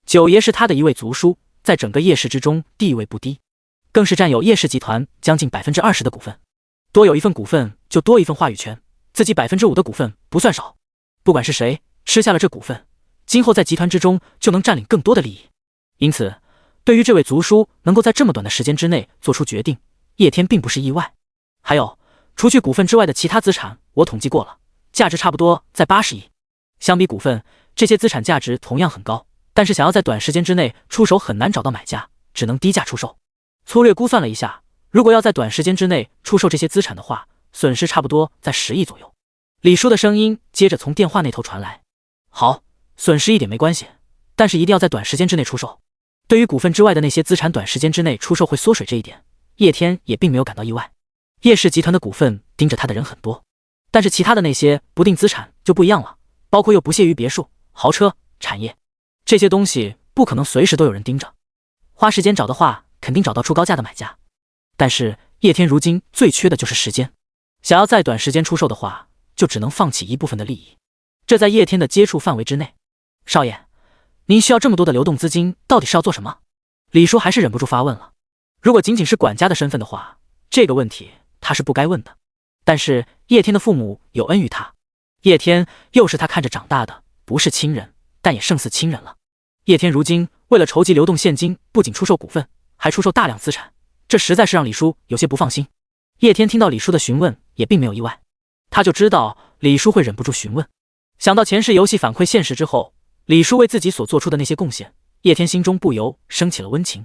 [SPEAKER 1] 九爷是他的一位族叔，在整个叶氏之中地位不低，更是占有叶氏集团将近20%的股份，多有一份股份就多一份话语权，自己5%的股份不算少。不管是谁吃下了这股份，今后在集团之中就能占领更多的利益。因此对于这位族叔能够在这么短的时间之内做出决定，叶天并不是意外。还有除去股份之外的其他资产，我统计过了，价值差不多在80亿。相比股份，这些资产价值同样很高，但是想要在短时间之内出手很难找到买家，只能低价出售。粗略估算了一下，如果要在短时间之内出售这些资产的话，损失差不多在10亿左右。李叔的声音接着从电话那头传来：好，损失一点没关系，但是一定要在短时间之内出售。对于股份之外的那些资产短时间之内出售会缩水这一点，叶天也并没有感到意外。叶氏集团的股份盯着他的人很多，但是其他的那些不定资产就不一样了，包括又不屑于别墅、豪车、产业这些东西，不可能随时都有人盯着。花时间找的话，肯定找到出高价的买家，但是叶天如今最缺的就是时间，想要在短时间出售的话，就只能放弃一部分的利益，这在叶天的接触范围之内。少爷，您需要这么多的流动资金，到底是要做什么？李叔还是忍不住发问了。如果仅仅是管家的身份的话，这个问题他是不该问的。但是叶天的父母有恩于他，叶天又是他看着长大的，不是亲人，但也胜似亲人了。叶天如今为了筹集流动现金，不仅出售股份，还出售大量资产，这实在是让李叔有些不放心。叶天听到李叔的询问也并没有意外，他就知道李叔会忍不住询问。想到前世游戏反馈现实之后，李叔为自己所做出的那些贡献，叶天心中不由升起了温情。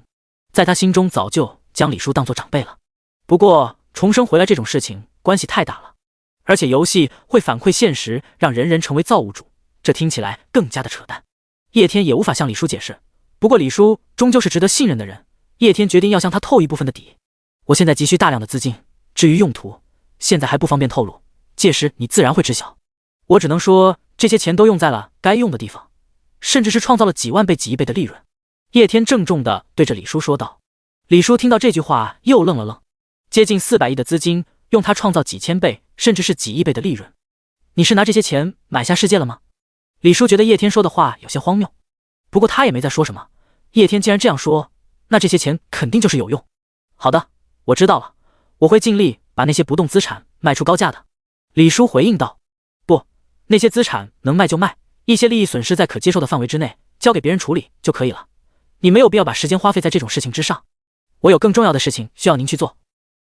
[SPEAKER 1] 在他心中早就将李叔当作长辈了。不过重生回来这种事情关系太大了，而且游戏会反馈现实，让人人成为造物主，这听起来更加的扯淡。叶天也无法向李叔解释，不过李叔终究是值得信任的人，叶天决定要向他透一部分的底。我现在急需大量的资金，至于用途，现在还不方便透露，届时你自然会知晓。我只能说，这些钱都用在了该用的地方，甚至是创造了几万倍、几亿倍的利润。叶天郑重地对着李叔说道。李叔听到这句话又愣了愣，接近400亿的资金，用它创造几千倍，甚至是几亿倍的利润。你是拿这些钱买下世界了吗？李叔觉得叶天说的话有些荒谬，不过他也没再说什么。叶天既然这样说，那这些钱肯定就是有用。好的，我知道了，我会尽力把那些不动资产卖出高价的。李叔回应道。不，那些资产能卖就卖，一些利益损失在可接受的范围之内，交给别人处理就可以了。你没有必要把时间花费在这种事情之上。我有更重要的事情需要您去做。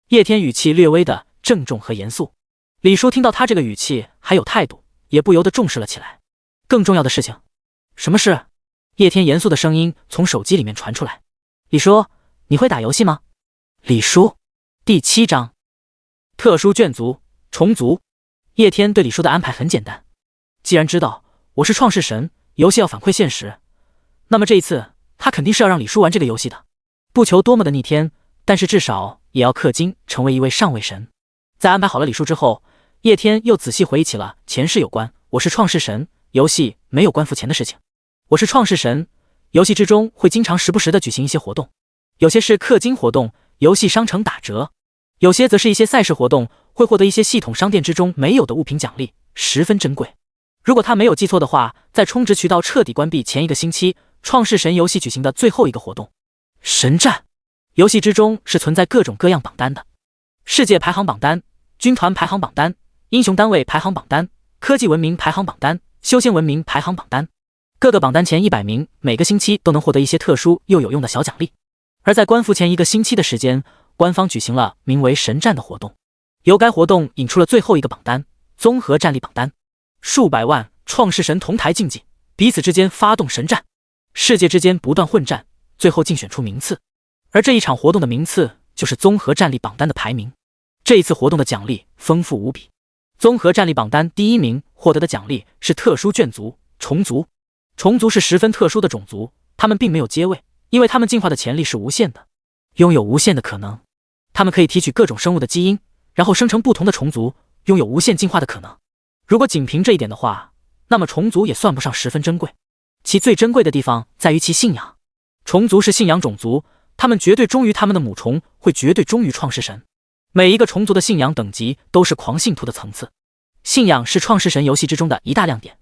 [SPEAKER 1] 叶天语气略微的郑重和严肃。李叔听到他这个语气还有态度，也不由得重视了起来。更重要的事情？什么事？叶天严肃的声音从手机里面传出来。李叔，你会打游戏吗？李叔。第7章特殊眷族虫族。叶天对李叔的安排很简单，既然知道我是创世神，游戏要反馈现实，那么这一次他肯定是要让李叔玩这个游戏的。不求多么的逆天，但是至少也要氪金成为一位上位神。在安排好了李叔之后，叶天又仔细回忆起了前世有关我是创世神游戏没有关付钱的事情。我是创世神游戏之中会经常时不时的举行一些活动，有些是氪金活动，游戏商城打折，有些则是一些赛事活动，会获得一些系统商店之中没有的物品奖励，十分珍贵。如果他没有记错的话，在充值渠道彻底关闭前1个星期，创世神游戏举行的最后一个活动神战游戏之中是存在各种各样榜单的，世界排行榜单、军团排行榜单、英雄单位排行榜单、科技文明排行榜单、修仙文明排行榜单，各个榜单前100名每个星期都能获得一些特殊又有用的小奖励。而在关服前1个星期的时间，官方举行了名为神战的活动，由该活动引出了最后一个榜单综合战力榜单，数百万创世神同台竞技，彼此之间发动神战，世界之间不断混战，最后竞选出名次。而这一场活动的名次就是综合战力榜单的排名。这一次活动的奖励丰富无比，综合战力榜单第1名获得的奖励是特殊眷族虫族。虫族是十分特殊的种族，他们并没有阶位，因为他们进化的潜力是无限的，拥有无限的可能。他们可以提取各种生物的基因，然后生成不同的虫族，拥有无限进化的可能。如果仅凭这一点的话，那么虫族也算不上十分珍贵。其最珍贵的地方在于其信仰。虫族是信仰种族，他们绝对忠于他们的母虫，会绝对忠于创世神。每一个虫族的信仰等级都是狂信徒的层次。信仰是创世神游戏之中的一大亮点。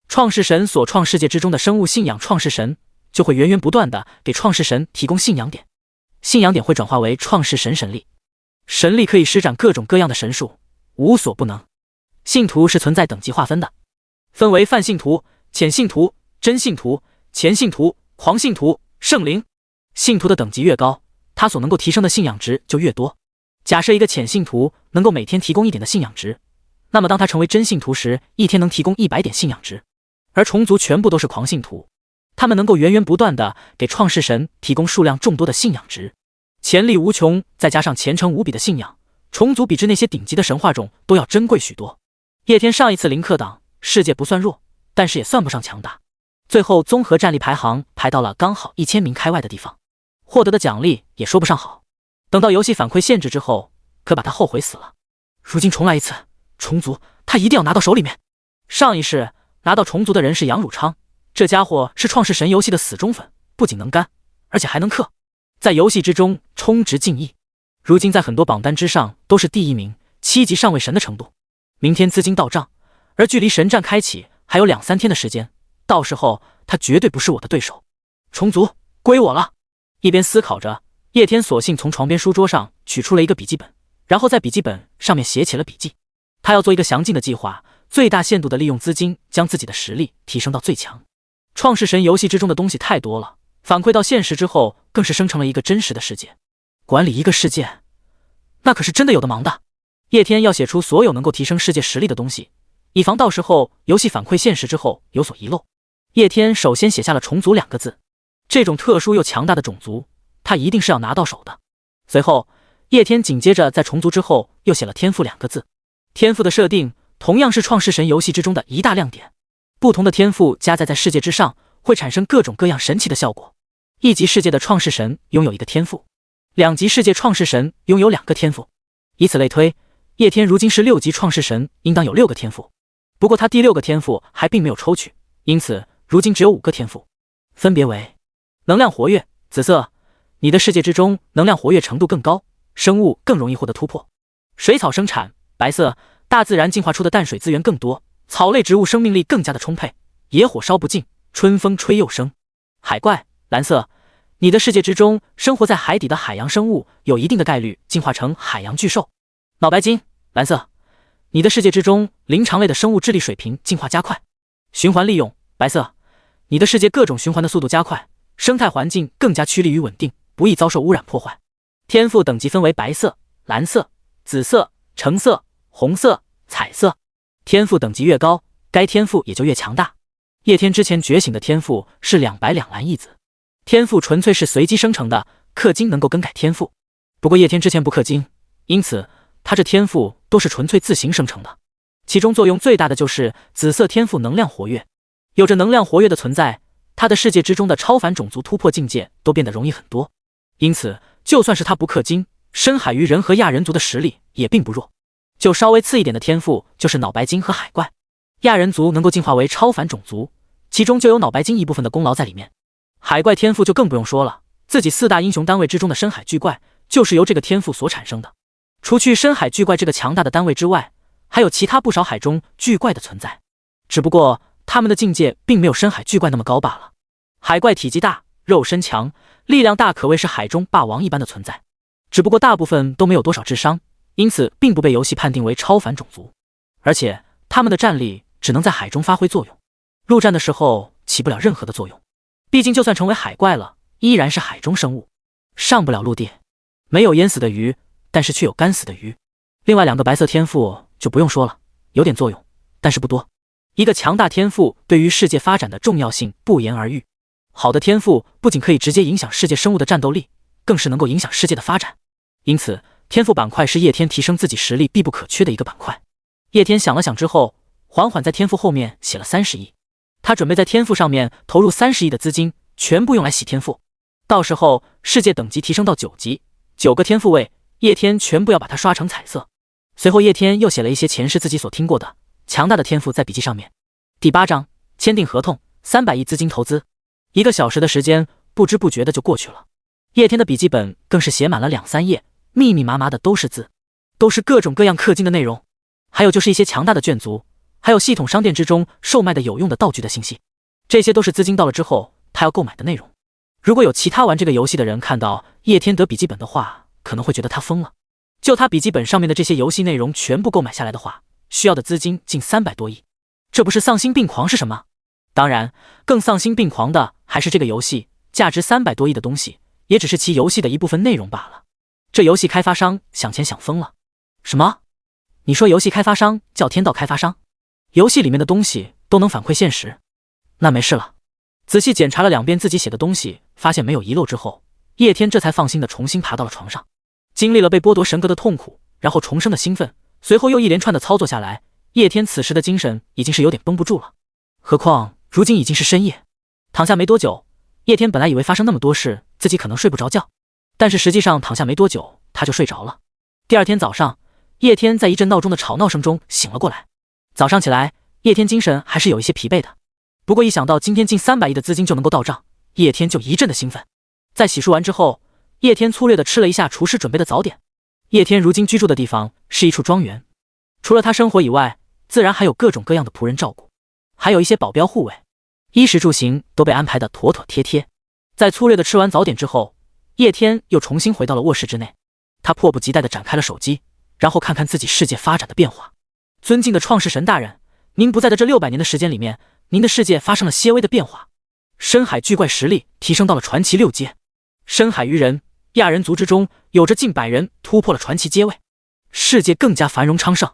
[SPEAKER 1] 创世神所创世界之中的生物信仰创世神，就会源源不断的给创世神提供信仰点。信仰点会转化为创世神神力，神力可以施展各种各样的神术，无所不能。信徒是存在等级划分的，分为泛信徒、浅信徒、真信徒、前信徒、狂信徒、圣灵。信徒的等级越高，他所能够提升的信仰值就越多。假设一个浅信徒能够每天提供1点的信仰值，那么当他成为真信徒时，一天能提供100点信仰值。而虫族全部都是狂信徒，他们能够源源不断的给创世神提供数量众多的信仰值，潜力无穷，再加上虔诚无比的信仰，虫族比之那些顶级的神话种都要珍贵许多。叶天上一次零氪党，世界不算弱，但是也算不上强大，最后综合战力排行排到了刚好1000名开外的地方，获得的奖励也说不上好。等到游戏反馈限制之后，可把他后悔死了。如今重来一次，虫族他一定要拿到手里面。上一世拿到虫族的人是杨汝昌，这家伙是创世神游戏的死忠粉，不仅能干，而且还能氪，在游戏之中充值进亿。如今在很多榜单之上都是第1名，7级上位神的程度。明天资金到账，而距离神战开启还有2-3天的时间，到时候他绝对不是我的对手。虫族归我了。一边思考着，叶天索性从床边书桌上取出了一个笔记本，然后在笔记本上面写起了笔记。他要做一个详尽的计划，最大限度的利用资金，将自己的实力提升到最强。创世神游戏之中的东西太多了，反馈到现实之后，更是生成了一个真实的世界。管理一个世界，那可是真的有的忙的。叶天要写出所有能够提升世界实力的东西，以防到时候游戏反馈现实之后有所遗漏。叶天首先写下了虫族2个字，这种特殊又强大的种族，他一定是要拿到手的。随后，叶天紧接着在虫族之后又写了天赋2个字。天赋的设定同样是创世神游戏之中的一大亮点，不同的天赋加载在世界之上，会产生各种各样神奇的效果。1级世界的创世神拥有1个天赋，2级世界创世神拥有2个天赋，以此类推，叶天如今是6级创世神，应当有6个天赋。不过他第6个天赋还并没有抽取，因此如今只有5个天赋，分别为能量活跃，紫色，你的世界之中能量活跃程度更高，生物更容易获得突破；水草生产，白色，大自然进化出的淡水资源更多，草类植物生命力更加的充沛，野火烧不尽，春风吹又生；海怪，蓝色，你的世界之中生活在海底的海洋生物有一定的概率进化成海洋巨兽；脑白金，蓝色，你的世界之中灵长类的生物智力水平进化加快；循环利用，白色，你的世界各种循环的速度加快，生态环境更加趋利于稳定，不易遭受污染破坏。天赋等级分为白色、蓝色、紫色、橙色、红色、彩色。天赋等级越高，该天赋也就越强大。叶天之前觉醒的天赋是2白2蓝1紫，天赋纯粹是随机生成的，氪金能够更改天赋。不过叶天之前不氪金，因此他这天赋都是纯粹自行生成的。其中作用最大的就是紫色天赋能量活跃，有着能量活跃的存在，他的世界之中的超凡种族突破境界都变得容易很多。因此就算是他不氪金，深海鱼人和亚人族的实力也并不弱。就稍微次一点的天赋就是脑白金和海怪，亚人族能够进化为超凡种族，其中就有脑白金一部分的功劳在里面。海怪天赋就更不用说了，自己4大英雄单位之中的深海巨怪就是由这个天赋所产生的。除去深海巨怪这个强大的单位之外，还有其他不少海中巨怪的存在，只不过他们的境界并没有深海巨怪那么高罢了。海怪体积大，肉身强，力量大，可谓是海中霸王一般的存在，只不过大部分都没有多少智商，因此并不被游戏判定为超凡种族，而且他们的战力只能在海中发挥作用，陆战的时候起不了任何的作用。毕竟就算成为海怪了，依然是海中生物，上不了陆地。没有淹死的鱼，但是却有干死的鱼。另外2个白色天赋就不用说了，有点作用，但是不多。一个强大天赋对于世界发展的重要性不言而喻。好的天赋不仅可以直接影响世界生物的战斗力，更是能够影响世界的发展。因此天赋板块是叶天提升自己实力必不可缺的一个板块。叶天想了想之后，缓缓在天赋后面写了30亿。他准备在天赋上面投入30亿的资金，全部用来洗天赋。到时候世界等级提升到9级，9个天赋位，叶天全部要把它刷成彩色。随后叶天又写了一些前世自己所听过的强大的天赋在笔记上面。第8章签订合同，300亿资金投资。1个小时的时间不知不觉的就过去了。叶天的笔记本更是写满了2、3页，密密麻麻的都是字，都是各种各样氪金的内容，还有就是一些强大的卷族，还有系统商店之中售卖的有用的道具的信息。这些都是资金到了之后他要购买的内容。如果有其他玩这个游戏的人看到叶天得笔记本的话，可能会觉得他疯了。就他笔记本上面的这些游戏内容全部购买下来的话，需要的资金近300多亿，这不是丧心病狂是什么？当然更丧心病狂的还是这个游戏价值300多亿的东西也只是其游戏的一部分内容罢了。这游戏开发商想钱想疯了。什么？你说游戏开发商叫天道开发商？游戏里面的东西都能反馈现实？那没事了。仔细检查了2遍自己写的东西，发现没有遗漏之后，叶天这才放心的重新爬到了床上。经历了被剥夺神格的痛苦，然后重生的兴奋，随后又一连串的操作下来，叶天此时的精神已经是有点绷不住了。何况如今已经是深夜，躺下没多久，叶天本来以为发生那么多事自己可能睡不着觉，但是实际上躺下没多久他就睡着了。第2天早上，叶天在一阵闹钟的吵闹声中醒了过来。早上起来，叶天精神还是有一些疲惫的，不过一想到今天近300亿的资金就能够到账，叶天就一阵的兴奋。在洗漱完之后，叶天粗略的吃了一下厨师准备的早点。叶天如今居住的地方是一处庄园，除了他生活以外，自然还有各种各样的仆人照顾，还有一些保镖护卫，衣食住行都被安排的妥妥帖帖。在粗略的吃完早点之后，叶天又重新回到了卧室之内。他迫不及待地展开了手机，然后看看自己世界发展的变化。尊敬的创世神大人，您不在的这600年的时间里面，您的世界发生了些微的变化。深海巨怪实力提升到了传奇6阶，深海鱼人、亚人族之中有着近100人突破了传奇阶位，世界更加繁荣昌盛。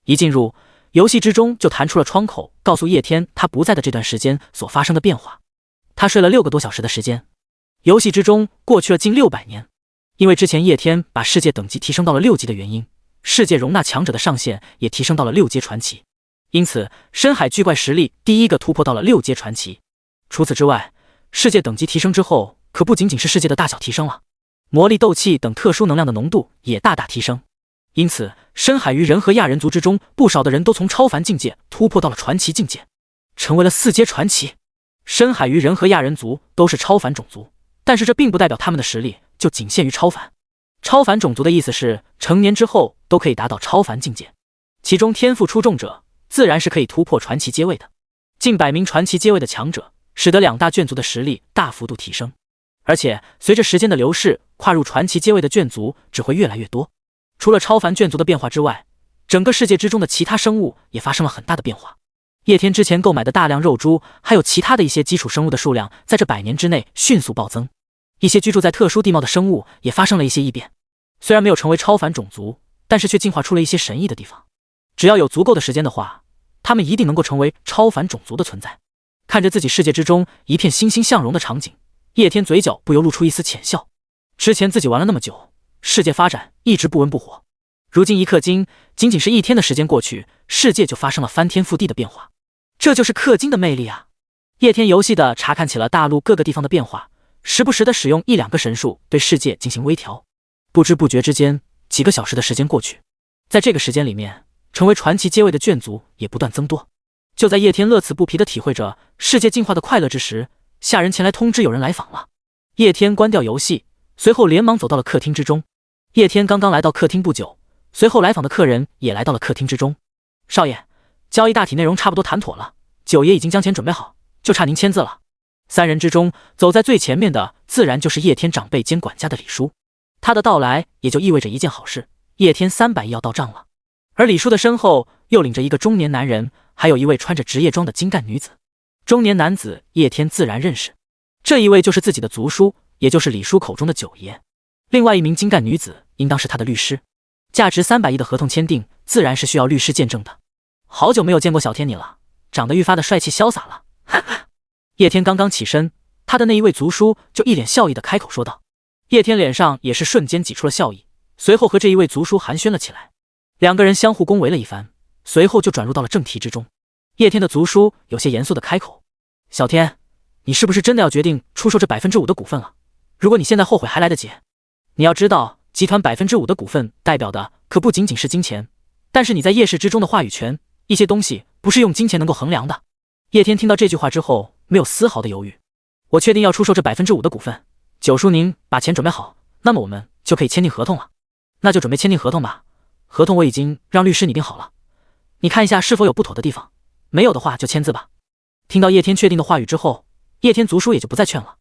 [SPEAKER 1] 一进入游戏之中，就弹出了窗口，告诉叶天他不在的这段时间所发生的变化。他睡了6个多小时的时间。游戏之中过去了近600年，因为之前叶天把世界等级提升到了6级的原因，世界容纳强者的上限也提升到了6阶传奇，因此深海巨怪实力第一个突破到了6阶传奇。除此之外，世界等级提升之后，可不仅仅是世界的大小提升了，魔力、斗气等特殊能量的浓度也大大提升。因此深海鱼人和亚人族之中不少的人都从超凡境界突破到了传奇境界，成为了4阶传奇。深海鱼人和亚人族都是超凡种族，但是这并不代表他们的实力就仅限于超凡。超凡种族的意思是成年之后都可以达到超凡境界，其中天赋出众者自然是可以突破传奇阶位的。近100名传奇阶位的强者，使得2大眷族的实力大幅度提升。而且随着时间的流逝，跨入传奇阶位的眷族只会越来越多。除了超凡眷族的变化之外，整个世界之中的其他生物也发生了很大的变化。叶天之前购买的大量肉猪，还有其他的一些基础生物的数量，在这100年之内迅速暴增。一些居住在特殊地貌的生物也发生了一些异变，虽然没有成为超凡种族，但是却进化出了一些神异的地方。只要有足够的时间的话，他们一定能够成为超凡种族的存在。看着自己世界之中一片欣欣向荣的场景，叶天嘴角不由露出一丝浅笑。之前自己玩了那么久，世界发展一直不温不火，如今一氪金，仅仅是1天的时间过去，世界就发生了翻天覆地的变化。这就是氪金的魅力啊！叶天游戏的查看起了大陆各个地方的变化，时不时的使用1、2个神术对世界进行微调。不知不觉之间，几个小时的时间过去，在这个时间里面，成为传奇阶位的眷族也不断增多。就在叶天乐此不疲地体会着世界进化的快乐之时，下人前来通知有人来访了。叶天关掉游戏，随后连忙走到了客厅之中。叶天刚刚来到客厅不久，随后来访的客人也来到了客厅之中。少爷，交易大体内容差不多谈妥了，九爷已经将钱准备好，就差您签字了。3人之中，走在最前面的自然就是叶天长辈兼管家的李叔。他的到来也就意味着一件好事，叶天300亿要到账了。而李叔的身后又领着一个中年男人，还有一位穿着职业装的精干女子。中年男子叶天自然认识，这一位就是自己的族叔，也就是李叔口中的九爷。另外一名精干女子应当是他的律师。价值300亿的合同签订，自然是需要律师见证的。好久没有见过小天你了，长得愈发的帅气潇洒了。哈哈。叶天刚刚起身，他的那一位族叔就一脸笑意的开口说道。叶天脸上也是瞬间挤出了笑意，随后和这一位族叔寒暄了起来。2个人相互恭维了一番，随后就转入到了正题之中。叶天的族叔有些严肃的开口：小天，你是不是真的要决定出售这5%的股份了？如果你现在后悔还来得及。你要知道，集团5%的股份代表的可不仅仅是金钱，但是你在叶氏之中的话语权，一些东西不是用金钱能够衡量的。叶天听到这句话之后，没有丝毫的犹豫。我确定要出售这5%的股份，九叔您把钱准备好，那么我们就可以签订合同了。那就准备签订合同吧，合同我已经让律师拟定好了，你看一下是否有不妥的地方，没有的话就签字吧。听到叶天确定的话语之后，叶天族叔也就不再劝了。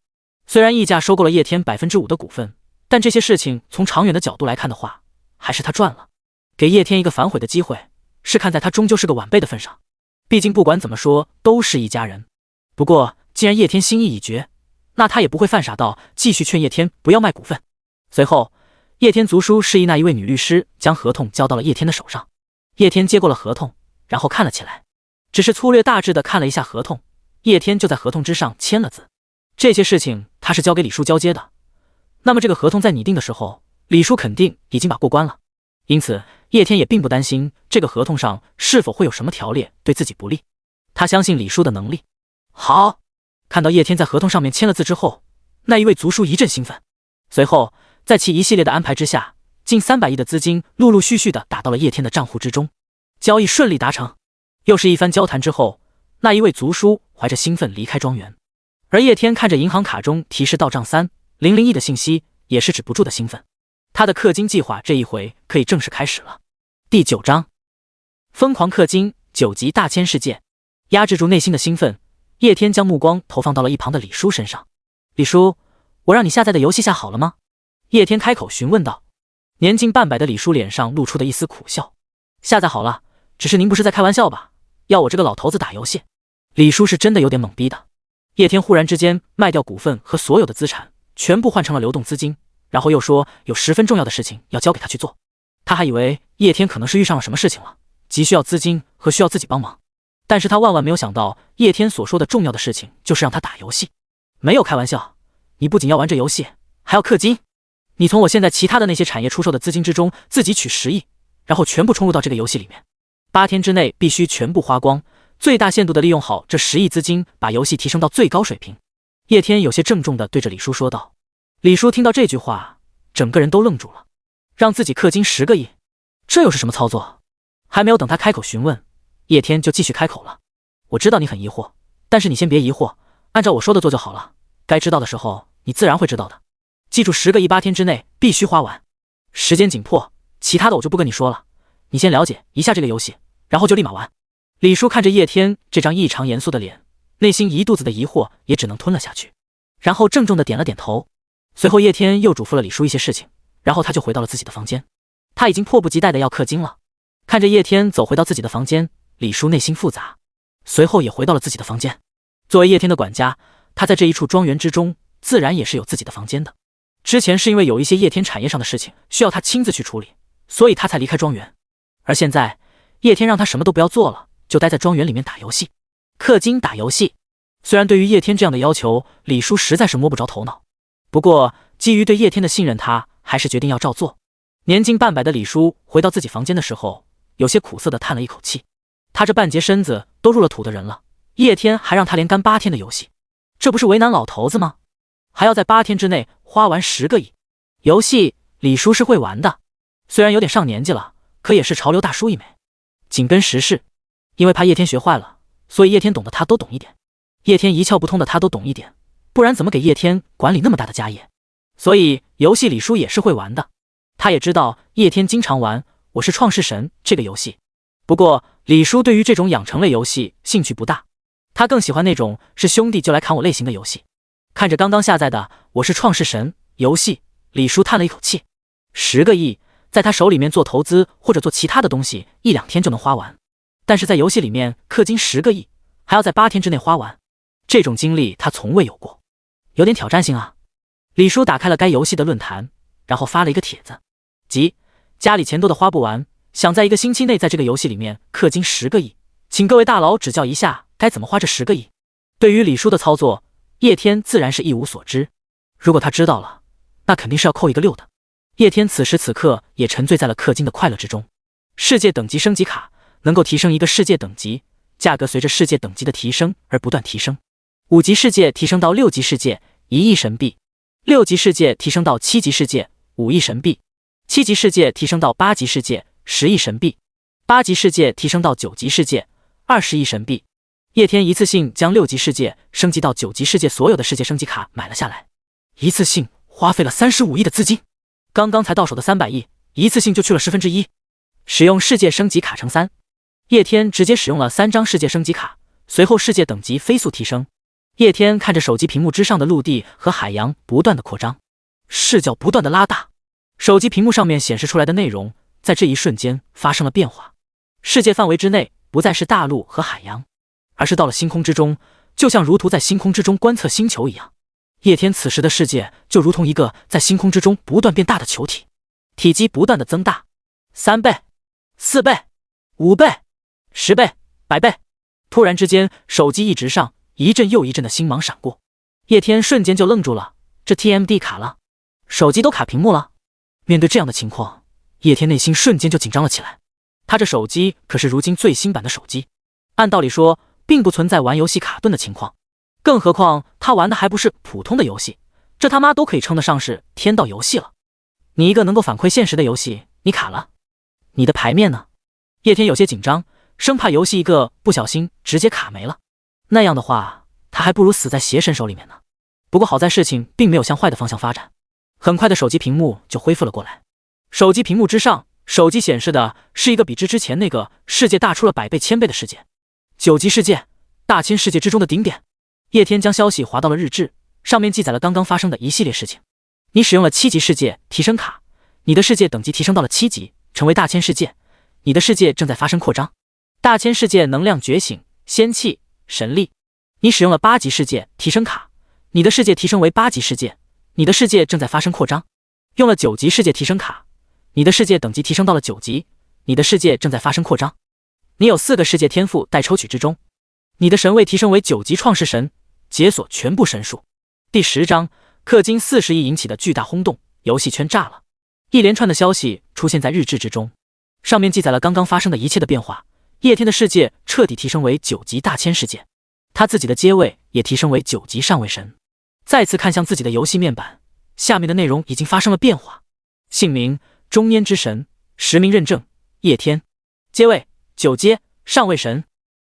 [SPEAKER 1] 虽然溢价收购了叶天5%的股份，但这些事情从长远的角度来看的话，还是他赚了。给叶天一个反悔的机会，是看在他终究是个晚辈的份上，毕竟不管怎么说都是一家人。不过既然叶天心意已决，那他也不会犯傻到继续劝叶天不要卖股份。随后叶天族叔示意那一位女律师将合同交到了叶天的手上。叶天接过了合同，然后看了起来，只是粗略大致的看了一下合同，叶天就在合同之上签了字。这些事情他是交给李叔交接的，那么这个合同在拟定的时候，李叔肯定已经把过关了，因此叶天也并不担心这个合同上是否会有什么条列对自己不利。他相信李叔的能力。好，看到叶天在合同上面签了字之后，那一位族叔一阵兴奋。随后在其一系列的安排之下，近300亿的资金陆陆续续的打到了叶天的账户之中，交易顺利达成。又是一番交谈之后，那一位族叔怀着兴奋离开庄园，而叶天看着银行卡中提示到账300亿的信息，也是止不住的兴奋。他的氪金计划这一回可以正式开始了。第9章，疯狂氪金9级大千世界。压制住内心的兴奋，叶天将目光投放到了一旁的李叔身上。李叔，我让你下载的游戏下好了吗？叶天开口询问道。年近半百的李叔脸上露出的一丝苦笑。下载好了，只是您不是在开玩笑吧？要我这个老头子打游戏？李叔是真的有点懵逼的。叶天忽然之间卖掉股份和所有的资产，全部换成了流动资金，然后又说有10分重要的事情要交给他去做。他还以为叶天可能是遇上了什么事情了，急需要资金和需要自己帮忙，但是他万万没有想到叶天所说的重要的事情就是让他打游戏。没有开玩笑，你不仅要玩这游戏，还要氪金。你从我现在其他的那些产业出售的资金之中自己取10亿，然后全部冲入到这个游戏里面，8天之内必须全部花光，最大限度的利用好这10亿资金，把游戏提升到最高水平。叶天有些郑重地对着李叔说道。李叔听到这句话，整个人都愣住了，让自己氪金10个亿，这又是什么操作？还没有等他开口询问，叶天就继续开口了。我知道你很疑惑，但是你先别疑惑，按照我说的做就好了，该知道的时候你自然会知道的。记住10个亿8天之内必须花完，时间紧迫，其他的我就不跟你说了，你先了解一下这个游戏，然后就立马玩。李叔看着叶天这张异常严肃的脸，内心一肚子的疑惑也只能吞了下去，然后郑重地点了点头。随后叶天又嘱咐了李叔一些事情，然后他就回到了自己的房间。他已经迫不及待地要氪金了。看着叶天走回到自己的房间，李叔内心复杂，随后也回到了自己的房间。作为叶天的管家，他在这一处庄园之中自然也是有自己的房间的。之前是因为有一些叶天产业上的事情需要他亲自去处理，所以他才离开庄园。而现在叶天让他什么都不要做了，就待在庄园里面打游戏，氪金打游戏。虽然对于叶天这样的要求，李叔实在是摸不着头脑，不过基于对叶天的信任，他还是决定要照做。年近半百的李叔回到自己房间的时候，有些苦涩地叹了一口气。他这半截身子都入了土的人了，叶天还让他连干8天的游戏，这不是为难老头子吗？还要在8天之内花完10个亿。游戏李叔是会玩的，虽然有点上年纪了，可也是潮流大叔一枚，紧跟时事。因为怕叶天学坏了，所以叶天懂的他都懂一点，叶天一窍不通的他都懂一点，不然怎么给叶天管理那么大的家业？所以游戏李叔也是会玩的。他也知道叶天经常玩《我是创世神》这个游戏，不过李叔对于这种养成类游戏兴趣不大，他更喜欢那种是兄弟就来砍我类型的游戏。看着刚刚下载的《我是创世神》游戏，李叔叹了一口气。10个亿在他手里面做投资或者做其他的东西1-2天就能花完，但是在游戏里面氪金10个亿还要在8天之内花完，这种经历他从未有过，有点挑战性啊。李叔打开了该游戏的论坛，然后发了一个帖子，即家里钱多的花不完，想在1个星期内在这个游戏里面氪金10个亿，请各位大佬指教一下该怎么花这10个亿。对于李叔的操作，叶天自然是一无所知，如果他知道了，那肯定是要扣1个6的。叶天此时此刻也沉醉在了氪金的快乐之中。世界等级升级卡能够提升1个世界等级，价格随着世界等级的提升而不断提升。5级世界提升到6级世界1亿神币，6级世界提升到7级世界5亿神币，7级世界提升到8级世界10亿神币，8级世界提升到9级世界20亿神币。叶天一次性将6级世界升级到9级世界所有的世界升级卡买了下来，一次性花费了35亿的资金。刚刚才到手的300亿，一次性就去了1/10。使用世界升级卡乘3，叶天直接使用了3张世界升级卡，随后世界等级飞速提升。叶天看着手机屏幕之上的陆地和海洋不断的扩张，视角不断的拉大，手机屏幕上面显示出来的内容在这一瞬间发生了变化。世界范围之内不再是大陆和海洋，而是到了星空之中，就像如图在星空之中观测星球一样。叶天此时的世界就如同一个在星空之中不断变大的球体，体积不断的增大，3倍、4倍、5倍、10倍、100倍。突然之间，手机一直上，一阵又一阵的星芒闪过，叶天瞬间就愣住了，这 TMD 卡了，手机都卡屏幕了。面对这样的情况，叶天内心瞬间就紧张了起来。他这手机可是如今最新版的手机，按道理说并不存在玩游戏卡顿的情况，更何况他玩的还不是普通的游戏，这他妈都可以称得上是天道游戏了。你一个能够反馈现实的游戏，你卡了，你的牌面呢？叶天有些紧张，生怕游戏一个不小心直接卡没了，那样的话他还不如死在邪神手里面呢。不过好在事情并没有向坏的方向发展，很快的手机屏幕就恢复了过来。手机屏幕之上，手机显示的是一个比之前那个世界大出了100倍1000倍的世界，9级世界，大千世界之中的顶点。叶天将消息划到了日志，上面记载了刚刚发生的一系列事情。你使用了7级世界提升卡，你的世界等级提升到了7级，成为大千世界，你的世界正在发生扩张。大千世界能量觉醒，仙气、神力。你使用了8级世界提升卡，你的世界提升为8级世界，你的世界正在发生扩张。用了9级世界提升卡，你的世界等级提升到了9级，你的世界正在发生扩张。你有4个世界天赋待抽取之中，你的神位提升为9级创世神，解锁全部神术。第10章，氪金40亿引起的巨大轰动，游戏圈炸了。一连串的消息出现在日志之中，上面记载了刚刚发生的一切的变化。叶天的世界彻底提升为9级大千世界，他自己的阶位也提升为9级上位神。再次看向自己的游戏面板，下面的内容已经发生了变化。姓名：中焉之神，实名认证：叶天，阶位9阶上位神，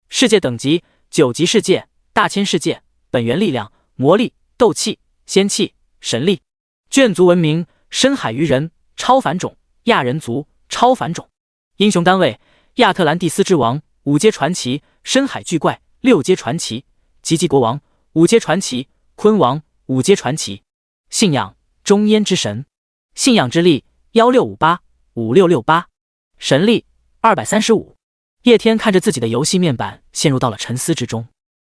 [SPEAKER 1] 世界等级9级世界大千世界，本源力量：魔力、斗气、仙气、神力。卷族文明：深海鱼人，超凡种，亚人族，超凡种。英雄单位：亚特兰蒂斯之王，5阶传奇，深海巨怪，6阶传奇，吉吉国王，5阶传奇，昆王，5阶传奇。信仰：中焉之神，信仰之力16585668，神力235。叶天看着自己的游戏面板，陷入到了沉思之中。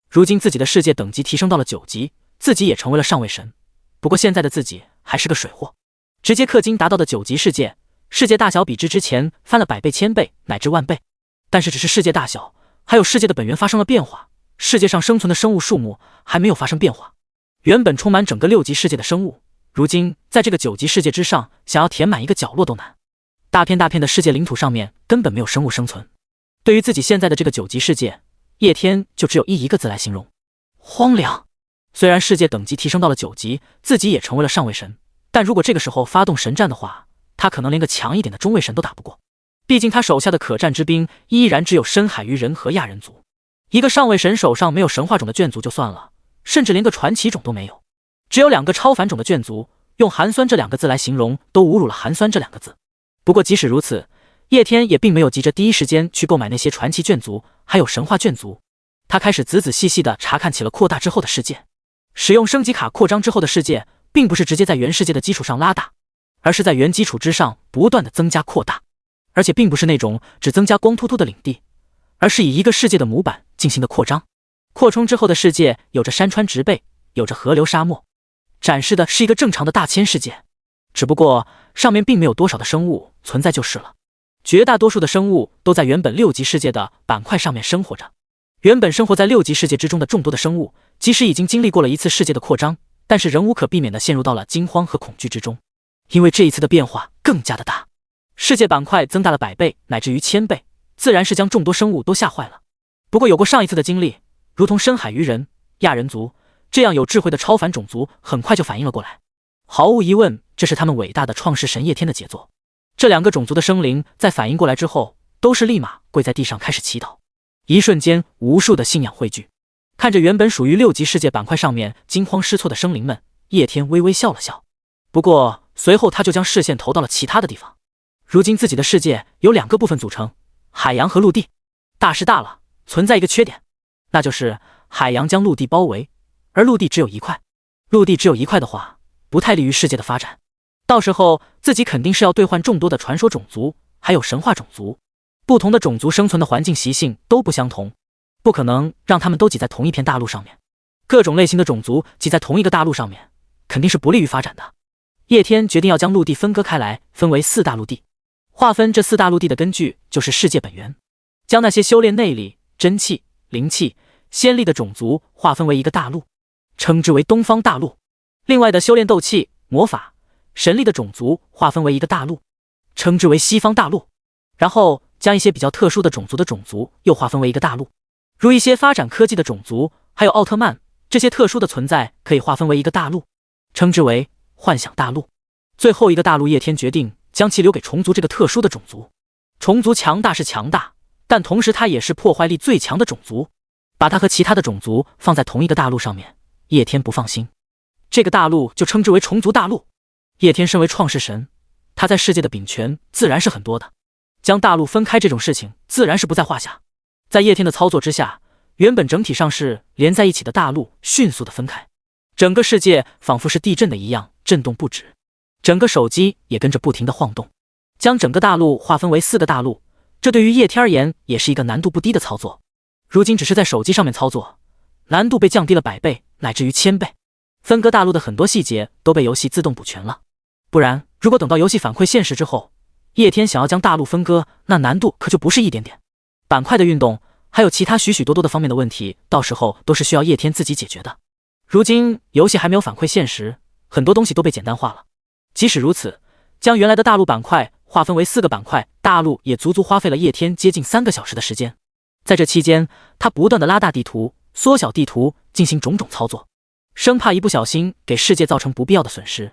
[SPEAKER 1] 如今自己的世界等级提升到了9级，自己也成为了上位神。不过现在的自己还是个水货，直接氪金达到的9级世界，世界大小比之前翻了100倍、1000倍乃至万倍。但是只是世界大小，还有世界的本源发生了变化，世界上生存的生物数目还没有发生变化。原本充满整个6级世界的生物，如今在这个9级世界之上，想要填满一个角落都难。大片大片的世界领土上面根本没有生物生存。对于自己现在的这个9级世界，叶天就只有一个字来形容：荒凉。虽然世界等级提升到了9级，自己也成为了上位神，但如果这个时候发动神战的话，他可能连个强一点的中位神都打不过。毕竟他手下的可战之兵依然只有深海鱼人和亚人族，一个上位神手上没有神话种的眷族就算了，甚至连个传奇种都没有，只有2个超凡种的眷族，用寒酸这2个字来形容都侮辱了寒酸这2个字。不过即使如此，叶天也并没有急着第一时间去购买那些传奇眷族还有神话眷族，他开始仔仔细细地查看起了扩大之后的世界。使用升级卡扩张之后的世界，并不是直接在原世界的基础上拉大，而是在原基础之上不断的增加扩大，而且并不是那种只增加光秃秃的领地，而是以一个世界的模板进行的扩张。扩充之后的世界有着山川植被，有着河流沙漠，展示的是一个正常的大千世界，只不过上面并没有多少的生物存在就是了。绝大多数的生物都在原本6级世界的板块上面生活着。原本生活在6级世界之中的众多的生物，即使已经经历过了一次世界的扩张，但是仍无可避免地陷入到了惊慌和恐惧之中，因为这一次的变化更加的大。世界板块增大了100倍乃至于1000倍，自然是将众多生物都吓坏了。不过有过上一次的经历，如同深海鱼人、亚人族这样有智慧的超凡种族很快就反应了过来。毫无疑问，这是他们伟大的创世神叶天的杰作。这2个种族的生灵在反应过来之后，都是立马跪在地上开始祈祷。一瞬间，无数的信仰汇聚。看着原本属于6级世界板块上面惊慌失措的生灵们，叶天微微笑了笑。不过随后他就将视线投到了其他的地方。如今自己的世界由2个部分组成，海洋和陆地。大是大了，存在一个缺点，那就是海洋将陆地包围，而陆地只有1块。陆地只有1块的话，不太利于世界的发展。到时候自己肯定是要兑换众多的传说种族，还有神话种族。不同的种族生存的环境习性都不相同，不可能让他们都挤在同一片大陆上面。各种类型的种族挤在同一个大陆上面，肯定是不利于发展的。叶天决定要将陆地分割开来，分为4大陆地。划分这4大陆地的根据就是世界本源，将那些修炼内力、真气、灵气、仙力的种族划分为一个大陆，称之为东方大陆。另外的修炼斗气、魔法、神力的种族划分为一个大陆，称之为西方大陆。然后将一些比较特殊的种族又划分为一个大陆，如一些发展科技的种族，还有奥特曼这些特殊的存在可以划分为一个大陆，称之为幻想大陆。最后一个大陆，叶天决定将其留给虫族这个特殊的种族。虫族强大是强大，但同时它也是破坏力最强的种族。把它和其他的种族放在同一个大陆上面，叶天不放心。这个大陆就称之为虫族大陆。叶天身为创世神，他在世界的柄权自然是很多的。将大陆分开这种事情自然是不在话下。在叶天的操作之下，原本整体上是连在一起的大陆迅速的分开，整个世界仿佛是地震的一样震动不止，整个手机也跟着不停的晃动。将整个大陆划分为4个大陆，这对于叶天而言也是一个难度不低的操作。如今只是在手机上面操作，难度被降低了100倍乃至于1000倍。分割大陆的很多细节都被游戏自动补全了，不然如果等到游戏反馈现实之后，叶天想要将大陆分割，那难度可就不是一点点。板块的运动，还有其他许许多多的方面的问题，到时候都是需要叶天自己解决的。如今游戏还没有反馈现实，很多东西都被简单化了。即使如此，将原来的大陆板块划分为4个板块，大陆也足足花费了叶天接近3个小时的时间。在这期间，他不断的拉大地图、缩小地图，进行种种操作，生怕一不小心给世界造成不必要的损失。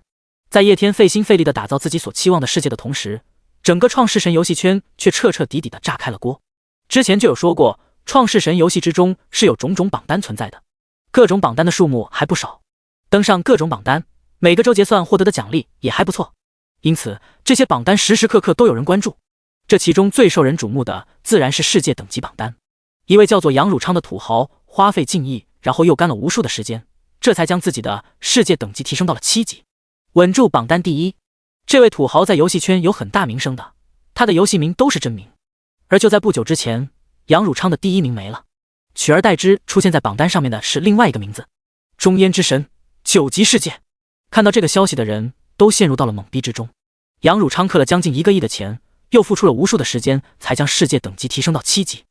[SPEAKER 1] 在叶天费心费力的打造自己所期望的世界的同时，整个创世神游戏圈却彻彻底底的炸开了锅。之前就有说过，创世神游戏之中是有种种榜单存在的，各种榜单的数目还不少，登上各种榜单，每个周结算获得的奖励也还不错，因此这些榜单时时刻刻都有人关注。这其中最受人瞩目的自然是世界等级榜单。一位叫做杨汝昌的土豪花费近亿，然后又干了无数的时间，这才将自己的世界等级提升到了7级，稳住榜单第一。这位土豪在游戏圈有很大名声的，他的游戏名都是真名。而就在不久之前，杨汝昌的第1名没了，取而代之出现在榜单上面的是另外一个名字——中烟之神9级世界。看到这个消息的人都陷入到了懵逼之中。杨汝昌氪了将近1个亿的钱，又付出了无数的时间，才将世界等级提升到7级。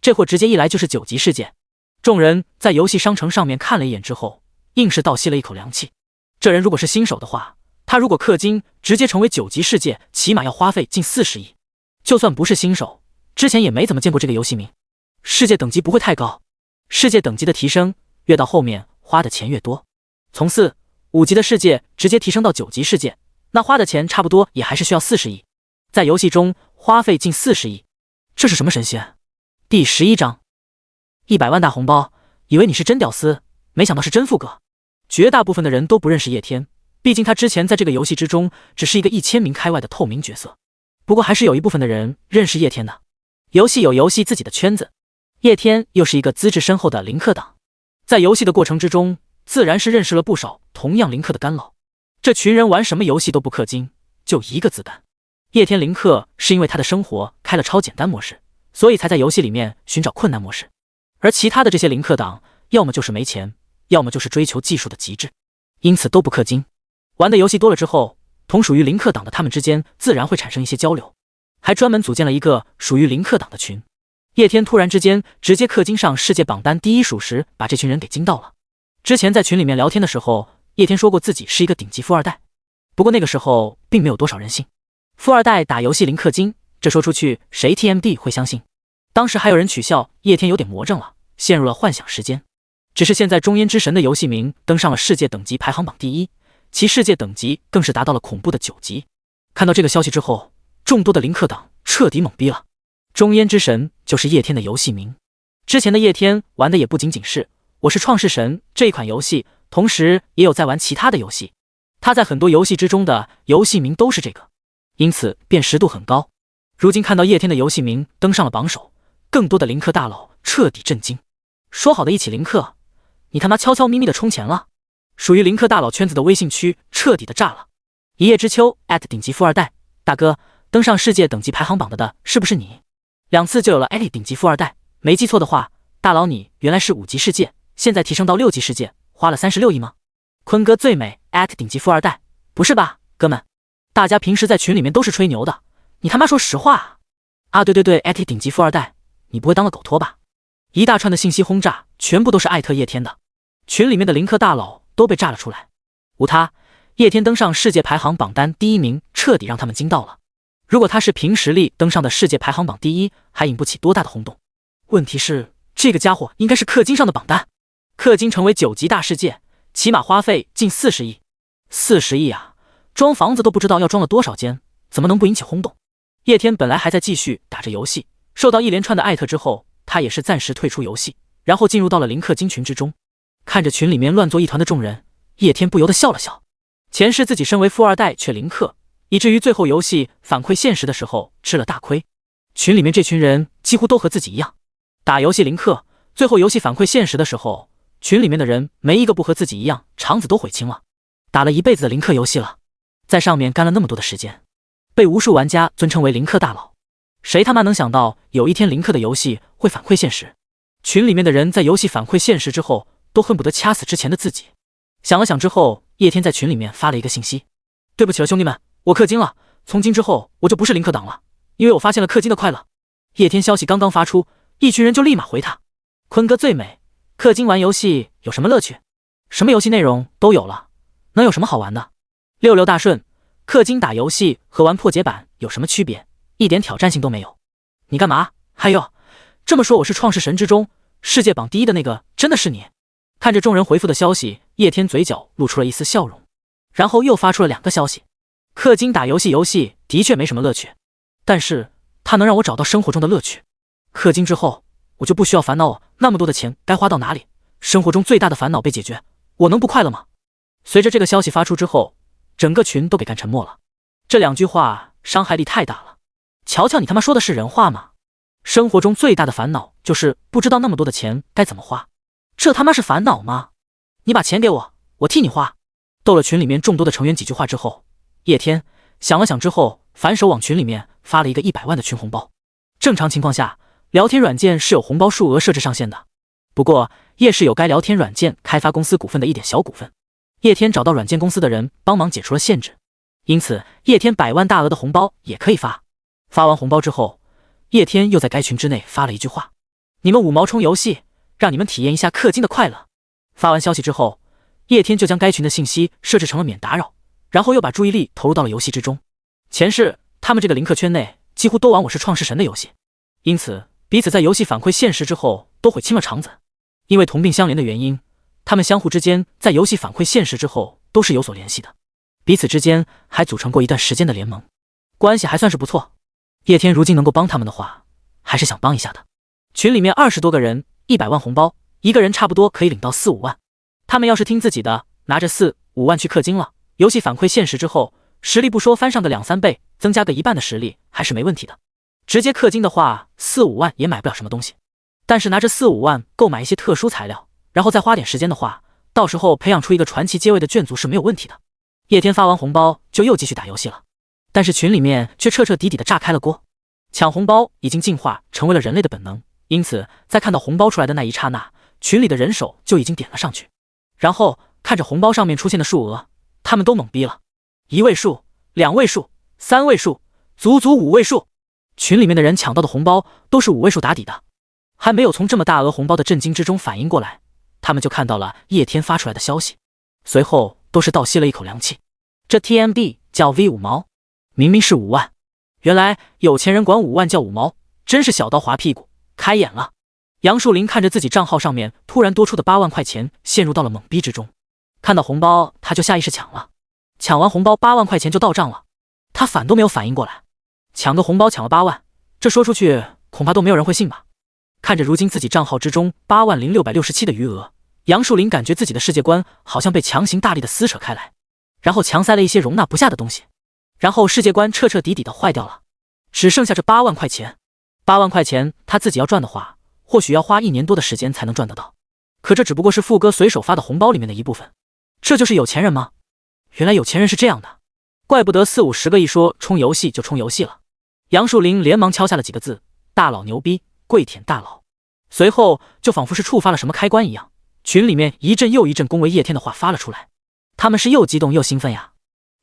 [SPEAKER 1] 这货直接一来就是9级世界。众人在游戏商城上面看了一眼之后，硬是倒吸了一口凉气。这人如果是新手的话，他如果氪金直接成为9级世界，起码要花费近40亿。就算不是新手，之前也没怎么见过这个游戏名。世界等级不会太高，世界等级的提升越到后面花的钱越多，从4、5级的世界直接提升到9级世界，那花的钱差不多也还是需要40亿。在游戏中花费近40亿，这是什么神仙？第11章100万大红包，以为你是真屌丝，没想到是真富哥。绝大部分的人都不认识叶天，毕竟他之前在这个游戏之中只是一个1000名开外的透明角色。不过还是有一部分的人认识叶天的。游戏有游戏自己的圈子，叶天又是一个资质深厚的零氪党，在游戏的过程之中，自然是认识了不少同样零氪的干佬。这群人玩什么游戏都不氪金，就一个字干。叶天零氪是因为他的生活开了超简单模式，所以才在游戏里面寻找困难模式。而其他的这些零氪党，要么就是没钱，要么就是追求技术的极致，因此都不氪金。玩的游戏多了之后，同属于零氪党的他们之间自然会产生一些交流，还专门组建了一个属于零氪党的群。叶天突然之间直接氪金上世界榜单第1属实，把这群人给惊到了。之前在群里面聊天的时候，叶天说过自己是一个顶级富二代，不过那个时候并没有多少人信。富二代打游戏零氪金，这说出去谁 TMD 会相信？当时还有人取笑叶天有点魔怔了，陷入了幻想时间。只是现在中烟之神的游戏名登上了世界等级排行榜第1，其世界等级更是达到了恐怖的9级。看到这个消息之后，众多的零氪党彻底懵逼了。中烟之神就是叶天的游戏名，之前的叶天玩的也不仅仅是我是创世神这一款游戏，同时也有在玩其他的游戏。他在很多游戏之中的游戏名都是这个，因此辨识度很高。如今看到叶天的游戏名登上了榜首，更多的零氪大佬彻底震惊。说好的一起零氪，你他妈悄悄咪咪的充钱了。属于零氪大佬圈子的微信区彻底的炸了。一叶知秋顶级富二代，大哥，登上世界等级排行榜的是不是你？2次就有了顶级富二代，没记错的话，大佬你原来是5级世界，现在提升到6级世界，花了36亿吗？坤哥最美顶级富二代，不是吧，哥们？大家平时在群里面都是吹牛的，你他妈说实话啊！对，顶级富二代，你不会当了狗托吧？一大串的信息轰炸，全部都是艾特叶天的，群里面的零氪大佬都被炸了出来。无他，叶天登上世界排行榜单第1名，彻底让他们惊到了。如果他是凭实力登上的世界排行榜第1，还引不起多大的轰动。问题是，这个家伙应该是氪金上的榜单，氪金成为9级大世界，起码花费近40亿。40亿啊！装房子都不知道要装了多少间，怎么能不引起轰动？叶天本来还在继续打着游戏，受到一连串的艾特之后，他也是暂时退出游戏，然后进入到了零氪金群之中。看着群里面乱作一团的众人，叶天不由得笑了笑。前世自己身为富二代却零氪，以至于最后游戏反馈现实的时候吃了大亏。群里面这群人几乎都和自己一样，打游戏零氪，最后游戏反馈现实的时候，群里面的人没一个不和自己一样，肠子都悔青了。打了一辈子的零氪游戏了，在上面干了那么多的时间，被无数玩家尊称为零氪大佬。谁他妈能想到有一天零氪的游戏会反馈现实？群里面的人在游戏反馈现实之后，都恨不得掐死之前的自己。想了想之后，叶天在群里面发了一个信息：对不起了兄弟们，我氪金了，从今之后我就不是林克党了，因为我发现了氪金的快乐。叶天消息刚刚发出，一群人就立马回他：坤哥最美，氪金玩游戏有什么乐趣？什么游戏内容都有了，能有什么好玩的？六六大顺，氪金打游戏和玩破解版有什么区别？一点挑战性都没有。你干嘛？还有，这么说我是创世神之中世界榜第一的那个，真的是你？看着众人回复的消息，叶天嘴角露出了一丝笑容，然后又发出了2个消息。氪金打游戏的确没什么乐趣，但是它能让我找到生活中的乐趣。氪金之后，我就不需要烦恼那么多的钱该花到哪里，生活中最大的烦恼被解决，我能不快乐吗？随着这个消息发出之后，整个群都给干沉默了。这2句话伤害力太大了。瞧瞧你他妈说的是人话吗？生活中最大的烦恼就是不知道那么多的钱该怎么花，这他妈是烦恼吗？你把钱给我，我替你花。逗了群里面众多的成员几句话之后，叶天想了想之后，反手往群里面发了一个100万的群红包。正常情况下，聊天软件是有红包数额设置上限的，不过叶氏有该聊天软件开发公司股份的一点小股份，叶天找到软件公司的人帮忙解除了限制，因此叶天100万大额的红包也可以发。发完红包之后，叶天又在该群之内发了一句话：你们5毛充游戏，让你们体验一下氪金的快乐。发完消息之后，叶天就将该群的信息设置成了免打扰，然后又把注意力投入到了游戏之中。前世他们这个林克圈内几乎都玩我是创世神的游戏，因此彼此在游戏反馈现实之后都会亲了肠子。因为同病相怜的原因，他们相互之间在游戏反馈现实之后都是有所联系的，彼此之间还组成过一段时间的联盟，关系还算是不错。叶天如今能够帮他们的话，还是想帮一下的。群里面20多个人，100万红包，一个人差不多可以领到4、5万。他们要是听自己的，拿着4、5万去氪金了，游戏反馈现实之后，实力不说翻上个2、3倍，增加个1半的实力还是没问题的。直接氪金的话，4、5万也买不了什么东西，但是拿着4、5万购买一些特殊材料，然后再花点时间的话，到时候培养出一个传奇阶位的眷族是没有问题的。叶天发完红包就又继续打游戏了，但是群里面却彻彻底底的炸开了锅。抢红包已经进化成为了人类的本能，因此在看到红包出来的那一刹那，群里的人手就已经点了上去，然后看着红包上面出现的数额，他们都懵逼了，1位数、2位数、3位数，足足5位数。群里面的人抢到的红包都是5位数打底的，还没有从这么大额红包的震惊之中反应过来，他们就看到了叶天发出来的消息，随后都是倒吸了一口凉气。这 TMB 叫 V5毛，明明是5万，原来有钱人管5万叫5毛，真是小刀划屁股，开眼了。杨树林看着自己账号上面突然多出的8万块钱，陷入到了懵逼之中。看到红包他就下意识抢了，抢完红包8万块钱就到账了，他反都没有反应过来，抢个红包抢了8万，这说出去恐怕都没有人会信吧。看着如今自己账号之中80667的余额，杨树林感觉自己的世界观好像被强行大力的撕扯开来，然后强塞了一些容纳不下的东西，然后世界观彻彻底底的坏掉了，只剩下这8万块钱。8万块钱他自己要赚的话，或许要花1年多的时间才能赚得到，可这只不过是富哥随手发的红包里面的一部分。这就是有钱人吗？原来有钱人是这样的，怪不得4、50个一说充游戏就充游戏了。杨树林连忙敲下了几个字：大佬牛逼，跪舔大佬。随后就仿佛是触发了什么开关一样，群里面一阵又一阵恭维叶天的话发了出来，他们是又激动又兴奋呀。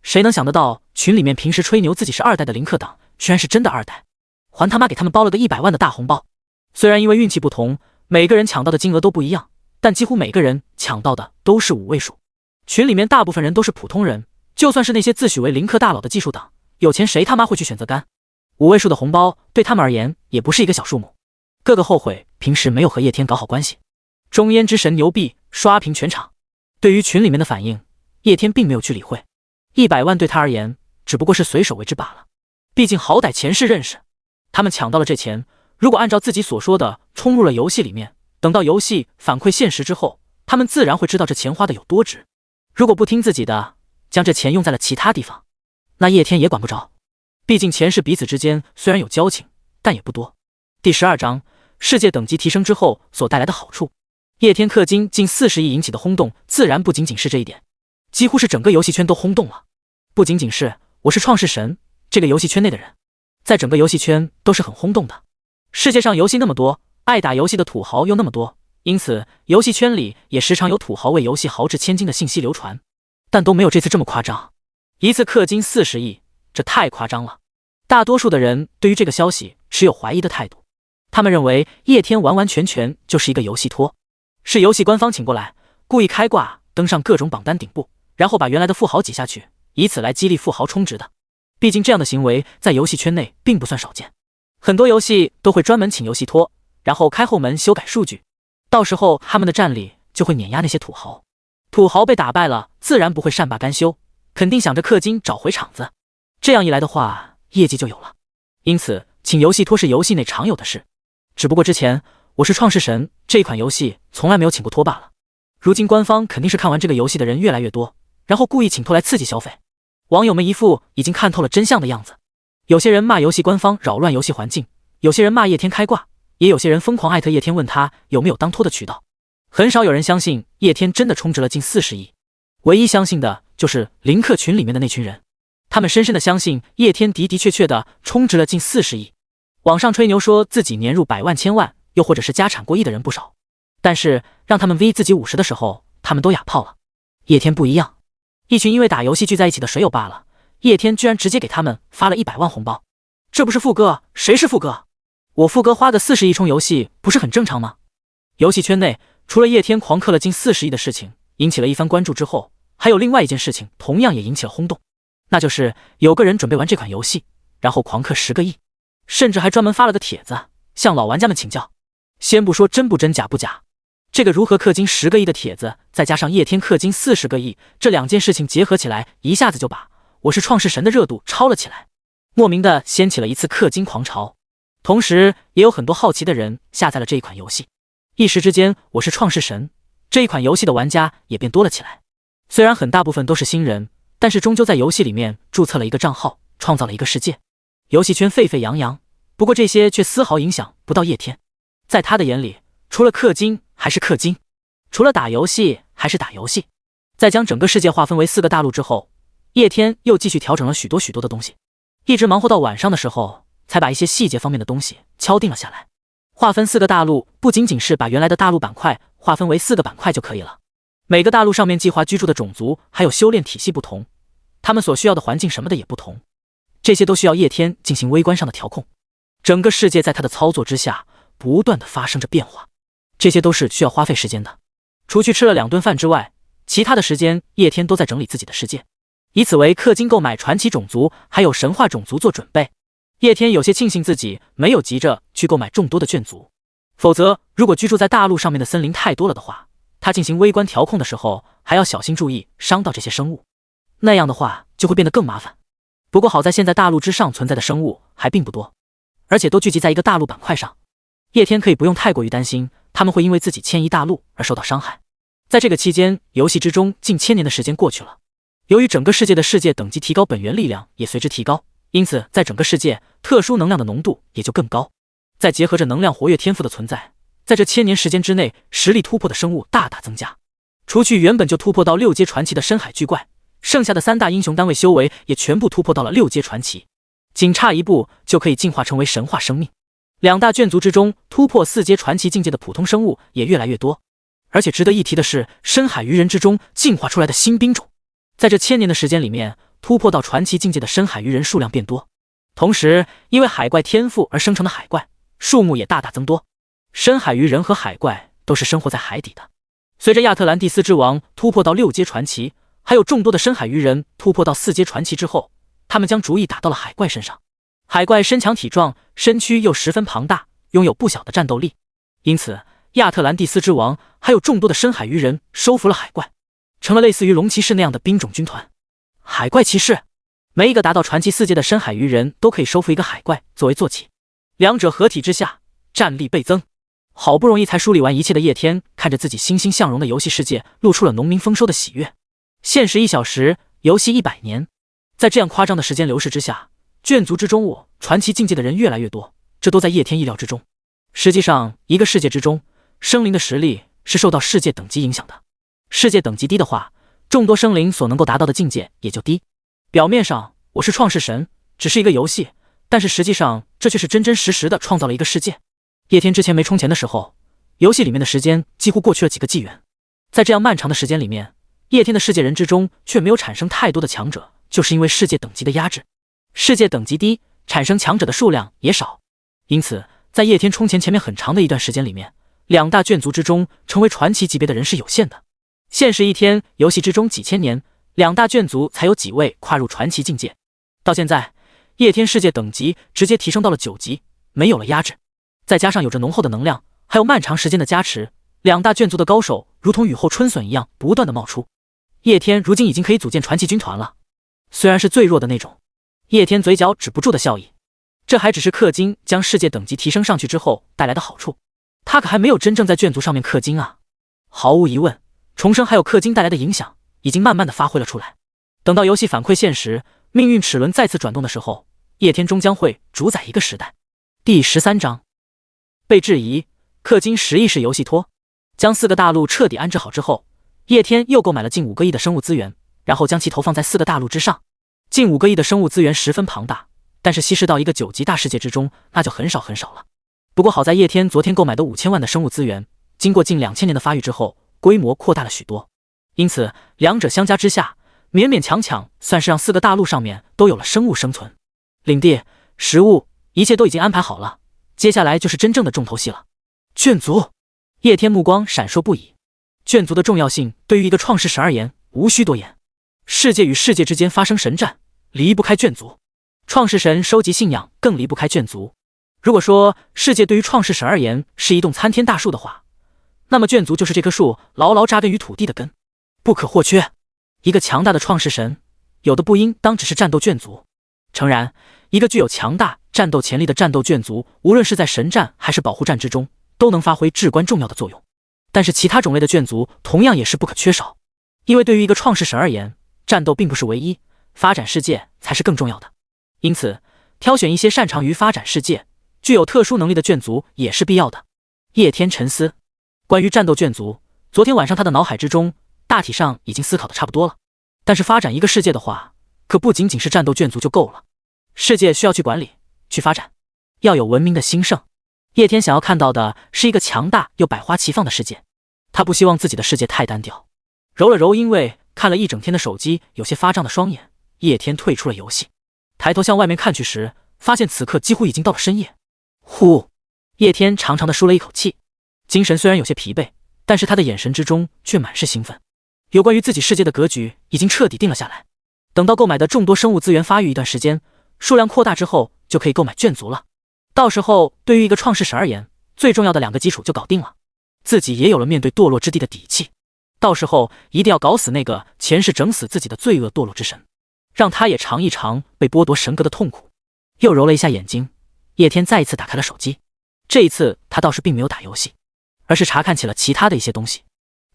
[SPEAKER 1] 谁能想得到群里面平时吹牛自己是2代的林克党，居然是真的2代，还他妈给他们包了个100万的大红包。虽然因为运气不同，每个人抢到的金额都不一样，但几乎每个人抢到的都是5位数。群里面大部分人都是普通人，就算是那些自诩为林克大佬的技术党，有钱谁他妈会去选择干？5位数的红包对他们而言也不是一个小数目，个个后悔平时没有和叶天搞好关系。中烟之神牛逼，刷屏全场。对于群里面的反应，叶天并没有去理会，100万对他而言只不过是随手为之罢了，毕竟好歹前世认识。他们抢到了这钱，如果按照自己所说的冲入了游戏里面，等到游戏反馈现实之后，他们自然会知道这钱花的有多值。如果不听自己的，将这钱用在了其他地方，那叶天也管不着，毕竟前世彼此之间虽然有交情，但也不多。第12章世界等级提升之后所带来的好处。叶天氪金近40亿引起的轰动，自然不仅仅是这一点，几乎是整个游戏圈都轰动了。不仅仅是我是创世神这个游戏圈内的人，在整个游戏圈都是很轰动的。世界上游戏那么多，爱打游戏的土豪又那么多，因此游戏圈里也时常有土豪为游戏豪掷千金的信息流传，但都没有这次这么夸张。一次氪金40亿，这太夸张了。大多数的人对于这个消息持有怀疑的态度，他们认为叶天完完全全就是一个游戏托，是游戏官方请过来，故意开挂登上各种榜单顶部，然后把原来的富豪挤下去，以此来激励富豪充值的。毕竟这样的行为在游戏圈内并不算少见，很多游戏都会专门请游戏托，然后开后门修改数据，到时候他们的战力就会碾压那些土豪。土豪被打败了，自然不会善罢甘休，肯定想着氪金找回场子。这样一来的话，业绩就有了。因此，请游戏托是游戏内常有的事。只不过之前我是创世神这一款游戏从来没有请过托罢了。如今官方肯定是看完这个游戏的人越来越多，然后故意请托来刺激消费。网友们一副已经看透了真相的样子。有些人骂游戏官方扰乱游戏环境，有些人骂叶天开挂，也有些人疯狂艾特叶天问他有没有当托的渠道。很少有人相信叶天真的充值了近40亿，唯一相信的就是林克群里面的那群人，他们深深的相信叶天的确的充值了近40亿。网上吹牛说自己年入百万千万，又或者是家产过亿的人不少，但是让他们 V 自己50的时候，他们都哑炮了。叶天不一样，一群因为打游戏聚在一起的水友罢了，叶天居然直接给他们发了100万红包。这不是富哥，谁是富哥？我富哥花个40亿充游戏不是很正常吗？游戏圈内除了叶天狂氪了近40亿的事情引起了一番关注之后，还有另外一件事情同样也引起了轰动，那就是有个人准备玩这款游戏，然后狂氪10个亿，甚至还专门发了个帖子向老玩家们请教。先不说真不真假不假，这个如何氪金10个亿的帖子，再加上叶天氪金40个亿，这两件事情结合起来，一下子就把我是创世神的热度超了起来，莫名的掀起了一次氪金狂潮。同时也有很多好奇的人下载了这一款游戏，一时之间我是创世神这一款游戏的玩家也变多了起来。虽然很大部分都是新人，但是终究在游戏里面注册了一个账号，创造了一个世界，游戏圈沸沸扬扬。不过这些却丝毫影响不到叶天，在他的眼里，除了氪金还是氪金，除了打游戏还是打游戏。在将整个世界划分为4个大陆之后，叶天又继续调整了许多的东西，一直忙活到晚上的时候，才把一些细节方面的东西敲定了下来。划分4个大陆不仅仅是把原来的大陆板块划分为4个板块就可以了，每个大陆上面计划居住的种族还有修炼体系不同，他们所需要的环境什么的也不同，这些都需要叶天进行微观上的调控。整个世界在他的操作之下不断的发生着变化，这些都是需要花费时间的。除去吃了2顿饭之外，其他的时间叶天都在整理自己的世界，以此为氪金购买传奇种族还有神话种族做准备。叶天有些庆幸自己没有急着去购买众多的眷族，否则如果居住在大陆上面的森林太多了的话，他进行微观调控的时候还要小心注意伤到这些生物，那样的话就会变得更麻烦。不过好在现在大陆之上存在的生物还并不多，而且都聚集在一个大陆板块上，叶天可以不用太过于担心他们会因为自己迁移大陆而受到伤害。在这个期间，游戏之中近1000年的时间过去了，由于整个世界的世界等级提高，本源力量也随之提高，因此在整个世界特殊能量的浓度也就更高。再结合着能量活跃天赋的存在，在这1000年时间之内，实力突破的生物大大增加。除去原本就突破到6阶传奇的深海巨怪，剩下的3大英雄单位修为也全部突破到了6阶传奇，仅差一步就可以进化成为神话生命。2大眷族之中，突破4阶传奇境界的普通生物也越来越多。而且值得一提的是，深海鱼人之中进化出来的新兵种，在这1000年的时间里面，突破到传奇境界的深海鱼人数量变多。同时因为海怪天赋而生成的海怪数目也大大增多。深海鱼人和海怪都是生活在海底的。随着亚特兰蒂斯之王突破到6阶传奇，还有众多的深海鱼人突破到4阶传奇之后，他们将主意打到了海怪身上。海怪身强体壮，身躯又十分庞大，拥有不小的战斗力，因此亚特兰蒂斯之王还有众多的深海鱼人收服了海怪，成了类似于龙骑士那样的兵种军团。海怪骑士，每一个达到传奇4阶的深海鱼人都可以收服一个海怪作为坐骑，两者合体之下，战力倍增。好不容易才梳理完一切的叶天，看着自己欣欣向荣的游戏世界，露出了农民丰收的喜悦。现实1小时，游戏100年。在这样夸张的时间流逝之下，眷族之中传奇境界的人越来越多，这都在叶天意料之中。实际上，一个世界之中，生灵的实力是受到世界等级影响的。世界等级低的话，众多生灵所能够达到的境界也就低。表面上我是创世神，只是一个游戏，但是实际上这却是真真实实的创造了一个世界。叶天之前没充钱的时候，游戏里面的时间几乎过去了几个纪元，在这样漫长的时间里面，叶天的世界人之中却没有产生太多的强者，就是因为世界等级的压制。世界等级低，产生强者的数量也少，因此在叶天冲前面很长的一段时间里面，两大卷族之中成为传奇级别的人是有限的。现实一天，游戏之中几千年，两大卷族才有几位跨入传奇境界。到现在，叶天世界等级直接提升到了9级，没有了压制，再加上有着浓厚的能量，还有漫长时间的加持，两大卷族的高手如同雨后春笋一样不断的冒出。叶天如今已经可以组建传奇军团了，虽然是最弱的那种。叶天嘴角止不住的笑意，这还只是氪金将世界等级提升上去之后带来的好处，他可还没有真正在卷族上面氪金啊。毫无疑问，重生还有氪金带来的影响已经慢慢的发挥了出来。等到游戏反馈现实，命运齿轮再次转动的时候，叶天终将会主宰一个时代。第13章被质疑，氪金10亿是游戏托。将4个大陆彻底安置好之后，叶天又购买了近5个亿的生物资源，然后将其投放在4个大陆之上。近5个亿的生物资源十分庞大，但是稀释到一个9级大世界之中，那就很少很少了。不过好在叶天昨天购买的5000万的生物资源，经过近2000年的发育之后，规模扩大了许多，因此两者相加之下，勉勉强强算是让4个大陆上面都有了生物生存。领地、食物，一切都已经安排好了，接下来就是真正的重头戏了。卷族，叶天目光闪烁不已。卷族的重要性对于一个创世神而言无需多言，世界与世界之间发生神战，离不开卷族。创世神收集信仰更离不开卷族。如果说世界对于创世神而言是一栋参天大树的话，那么卷族就是这棵树牢牢扎根于土地的根，不可或缺。一个强大的创世神，有的不应当只是战斗卷族。诚然，一个具有强大战斗潜力的战斗卷族，无论是在神战还是保护战之中，都能发挥至关重要的作用。但是其他种类的卷族同样也是不可缺少，因为对于一个创世神而言，战斗并不是唯一，发展世界才是更重要的。因此，挑选一些擅长于发展世界、具有特殊能力的卷族也是必要的。叶天沉思，关于战斗卷族，昨天晚上他的脑海之中大体上已经思考的差不多了。但是发展一个世界的话，可不仅仅是战斗卷族就够了，世界需要去管理、去发展，要有文明的兴盛。叶天想要看到的是一个强大又百花齐放的世界，他不希望自己的世界太单调。揉了揉因为看了一整天的手机有些发胀的双眼，叶天退出了游戏，抬头向外面看去时，发现此刻几乎已经到了深夜。呼，叶天长长的舒了一口气，精神虽然有些疲惫，但是他的眼神之中却满是兴奋。有关于自己世界的格局已经彻底定了下来，等到购买的众多生物资源发育一段时间，数量扩大之后，就可以购买卷族了。到时候对于一个创世神而言，最重要的2个基础就搞定了，自己也有了面对堕落之地的底气。到时候一定要搞死那个前世整死自己的罪恶堕落之神，让他也尝一尝被剥夺神格的痛苦。又揉了一下眼睛，叶天再一次打开了手机。这一次他倒是并没有打游戏，而是查看起了其他的一些东西。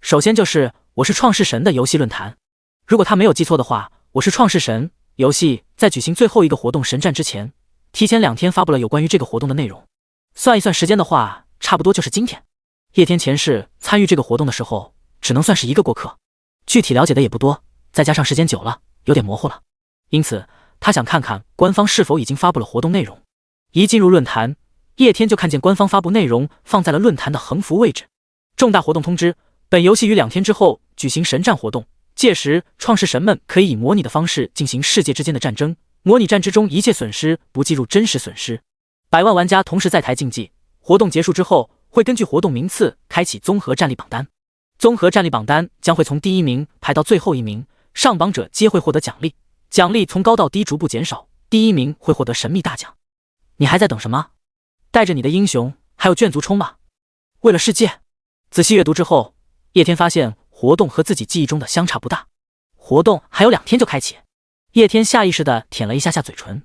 [SPEAKER 1] 首先就是我是创世神的游戏论坛，如果他没有记错的话，我是创世神游戏在举行最后一个活动神战之前，提前2天发布了有关于这个活动的内容。算一算时间的话，差不多就是今天。叶天前世参与这个活动的时候，只能算是一个过客，具体了解的也不多，再加上时间久了，有点模糊了。因此，他想看看官方是否已经发布了活动内容。一进入论坛，叶天就看见官方发布内容放在了论坛的横幅位置。重大活动通知：本游戏于2天之后举行神战活动，届时创世神们可以以模拟的方式进行世界之间的战争，模拟战之中一切损失不计入真实损失。100万玩家同时在台竞技，活动结束之后会根据活动名次开启综合战力榜单，综合战力榜单将会从第1名排到最后1名，上榜者皆会获得奖励，奖励从高到低逐步减少，第1名会获得神秘大奖。你还在等什么？带着你的英雄还有卷族冲吧！为了世界。仔细阅读之后，叶天发现活动和自己记忆中的相差不大，活动还有2天就开启。叶天下意识地舔了一下嘴唇，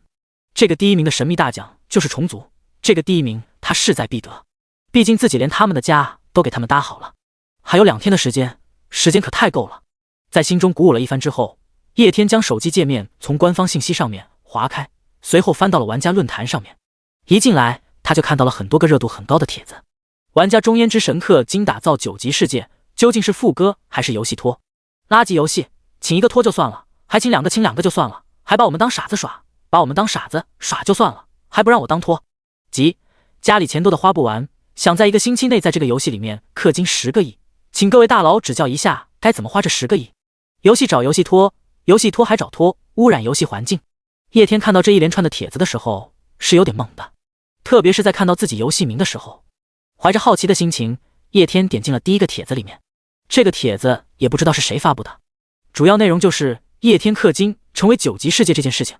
[SPEAKER 1] 这个第1名的神秘大奖就是虫族，这个第1名他势在必得，毕竟自己连他们的家都给他们搭好了。还有2天的时间，时间可太够了。在心中鼓舞了一番之后，叶天将手机界面从官方信息上面划开，随后翻到了玩家论坛上面。一进来，他就看到了很多个热度很高的帖子。玩家中焉之神客精打造9级世界，究竟是副歌还是游戏托？垃圾游戏，请一个托就算了，还请2个请2个就算了，还把我们当傻子耍，把我们当傻子耍就算了，还不让我当托。急，家里钱多的花不完，想在1个星期内在这个游戏里面氪金10个亿，请各位大佬指教一下该怎么花这10个亿。游戏找游戏托，游戏托还找托，污染游戏环境。叶天看到这一连串的帖子的时候是有点懵的，特别是在看到自己游戏名的时候。怀着好奇的心情，叶天点进了第一个帖子里面。这个帖子也不知道是谁发布的，主要内容就是叶天氪金成为9级世界这件事情。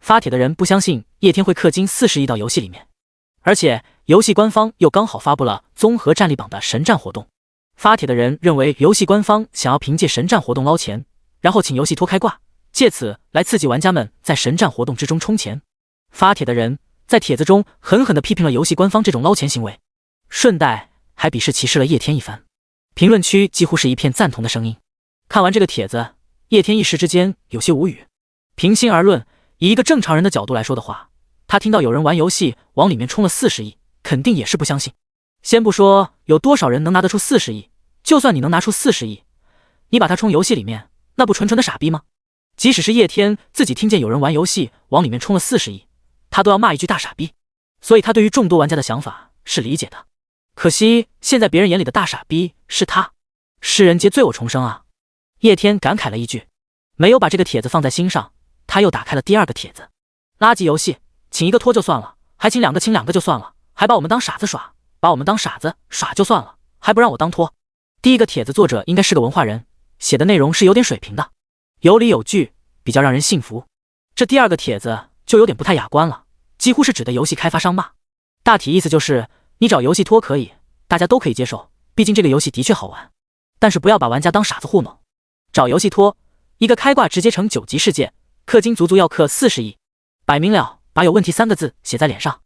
[SPEAKER 1] 发帖的人不相信叶天会氪金40亿到游戏里面，而且游戏官方又刚好发布了综合战力榜的神战活动。发帖的人认为游戏官方想要凭借神战活动捞钱，然后请游戏托开挂，借此来刺激玩家们在神战活动之中充钱。发帖的人在帖子中狠狠地批评了游戏官方这种捞钱行为，顺带还鄙视歧视了叶天一番。评论区几乎是一片赞同的声音。看完这个帖子，叶天一时之间有些无语。平心而论，以一个正常人的角度来说的话，他听到有人玩游戏往里面充了40亿，肯定也是不相信。先不说有多少人能拿得出40亿，就算你能拿出40亿，你把它充游戏里面，那不纯纯的傻逼吗？即使是叶天自己听见有人玩游戏往里面充了40亿，他都要骂一句大傻逼。所以他对于众多玩家的想法是理解的。可惜现在别人眼里的大傻逼是他，世人皆醉我重生啊！叶天感慨了一句，没有把这个帖子放在心上。他又打开了第二个帖子。垃圾游戏，请一个拖就算了，还请2个亲2个就算了，还把我们当傻子耍，把我们当傻子耍就算了，还不让我当拖。第一个帖子作者应该是个文化人，写的内容是有点水平的，有理有据，比较让人信服。这第二个帖子就有点不太雅观了，几乎是指的游戏开发商骂。大体意思就是你找游戏拖可以，大家都可以接受，毕竟这个游戏的确好玩，但是不要把玩家当傻子糊弄。找游戏拖，一个开挂直接成9级世界，氪金足足要氪40亿，摆明了把有问题3个字写在脸上。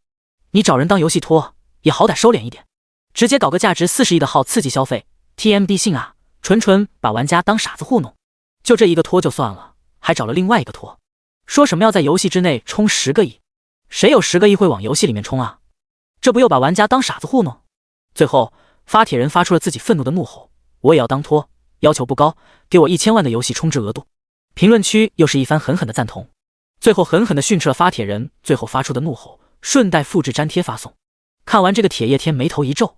[SPEAKER 1] 你找人当游戏拖也好歹收敛一点，直接搞个价值40亿的号刺激消费 ，TMD 性啊，纯纯把玩家当傻子糊弄。就这一个拖就算了，还找了另外一个拖，说什么要在游戏之内充10个亿，谁有10个亿会往游戏里面充啊？这不又把玩家当傻子糊弄？最后发帖人发出了自己愤怒的怒吼，我也要当拖，要求不高，给我1000万的游戏充值额度。评论区又是一番狠狠的赞同，最后狠狠的训斥了发帖人最后发出的怒吼，顺带复制粘贴发送。看完这个帖，叶天眉头一皱，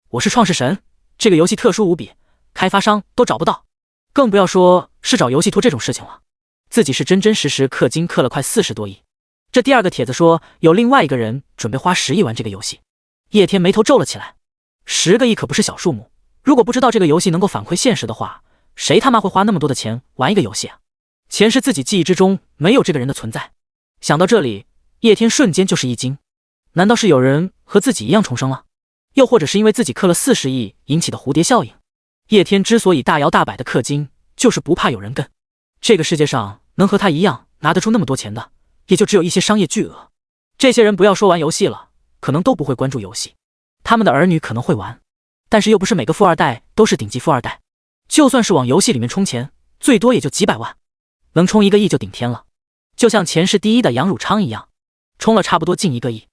[SPEAKER 1] 我是创世神，这个游戏特殊无比，开发商都找不到，更不要说是找游戏拖这种事情了。自己是真真实实氪金氪了快40多亿。这第二个帖子说有另外一个人准备花10亿玩这个游戏，叶天眉头皱了起来。10个亿可不是小数目，如果不知道这个游戏能够反馈现实的话，谁他妈会花那么多的钱玩一个游戏啊？前世自己记忆之中没有这个人的存在。想到这里，叶天瞬间就是一惊，难道是有人和自己一样重生了？又或者是因为自己氪了40亿引起的蝴蝶效应？叶天之所以大摇大摆的氪金，就是不怕有人跟。这个世界上能和他一样拿得出那么多钱的，也就只有一些商业巨额。这些人不要说玩游戏了，可能都不会关注游戏，他们的儿女可能会玩，但是又不是每个富二代都是顶级富二代，就算是往游戏里面充钱，最多也就几百万，能充1个亿就顶天了。就像前世第一的杨汝昌一样，充了差不多近1个亿，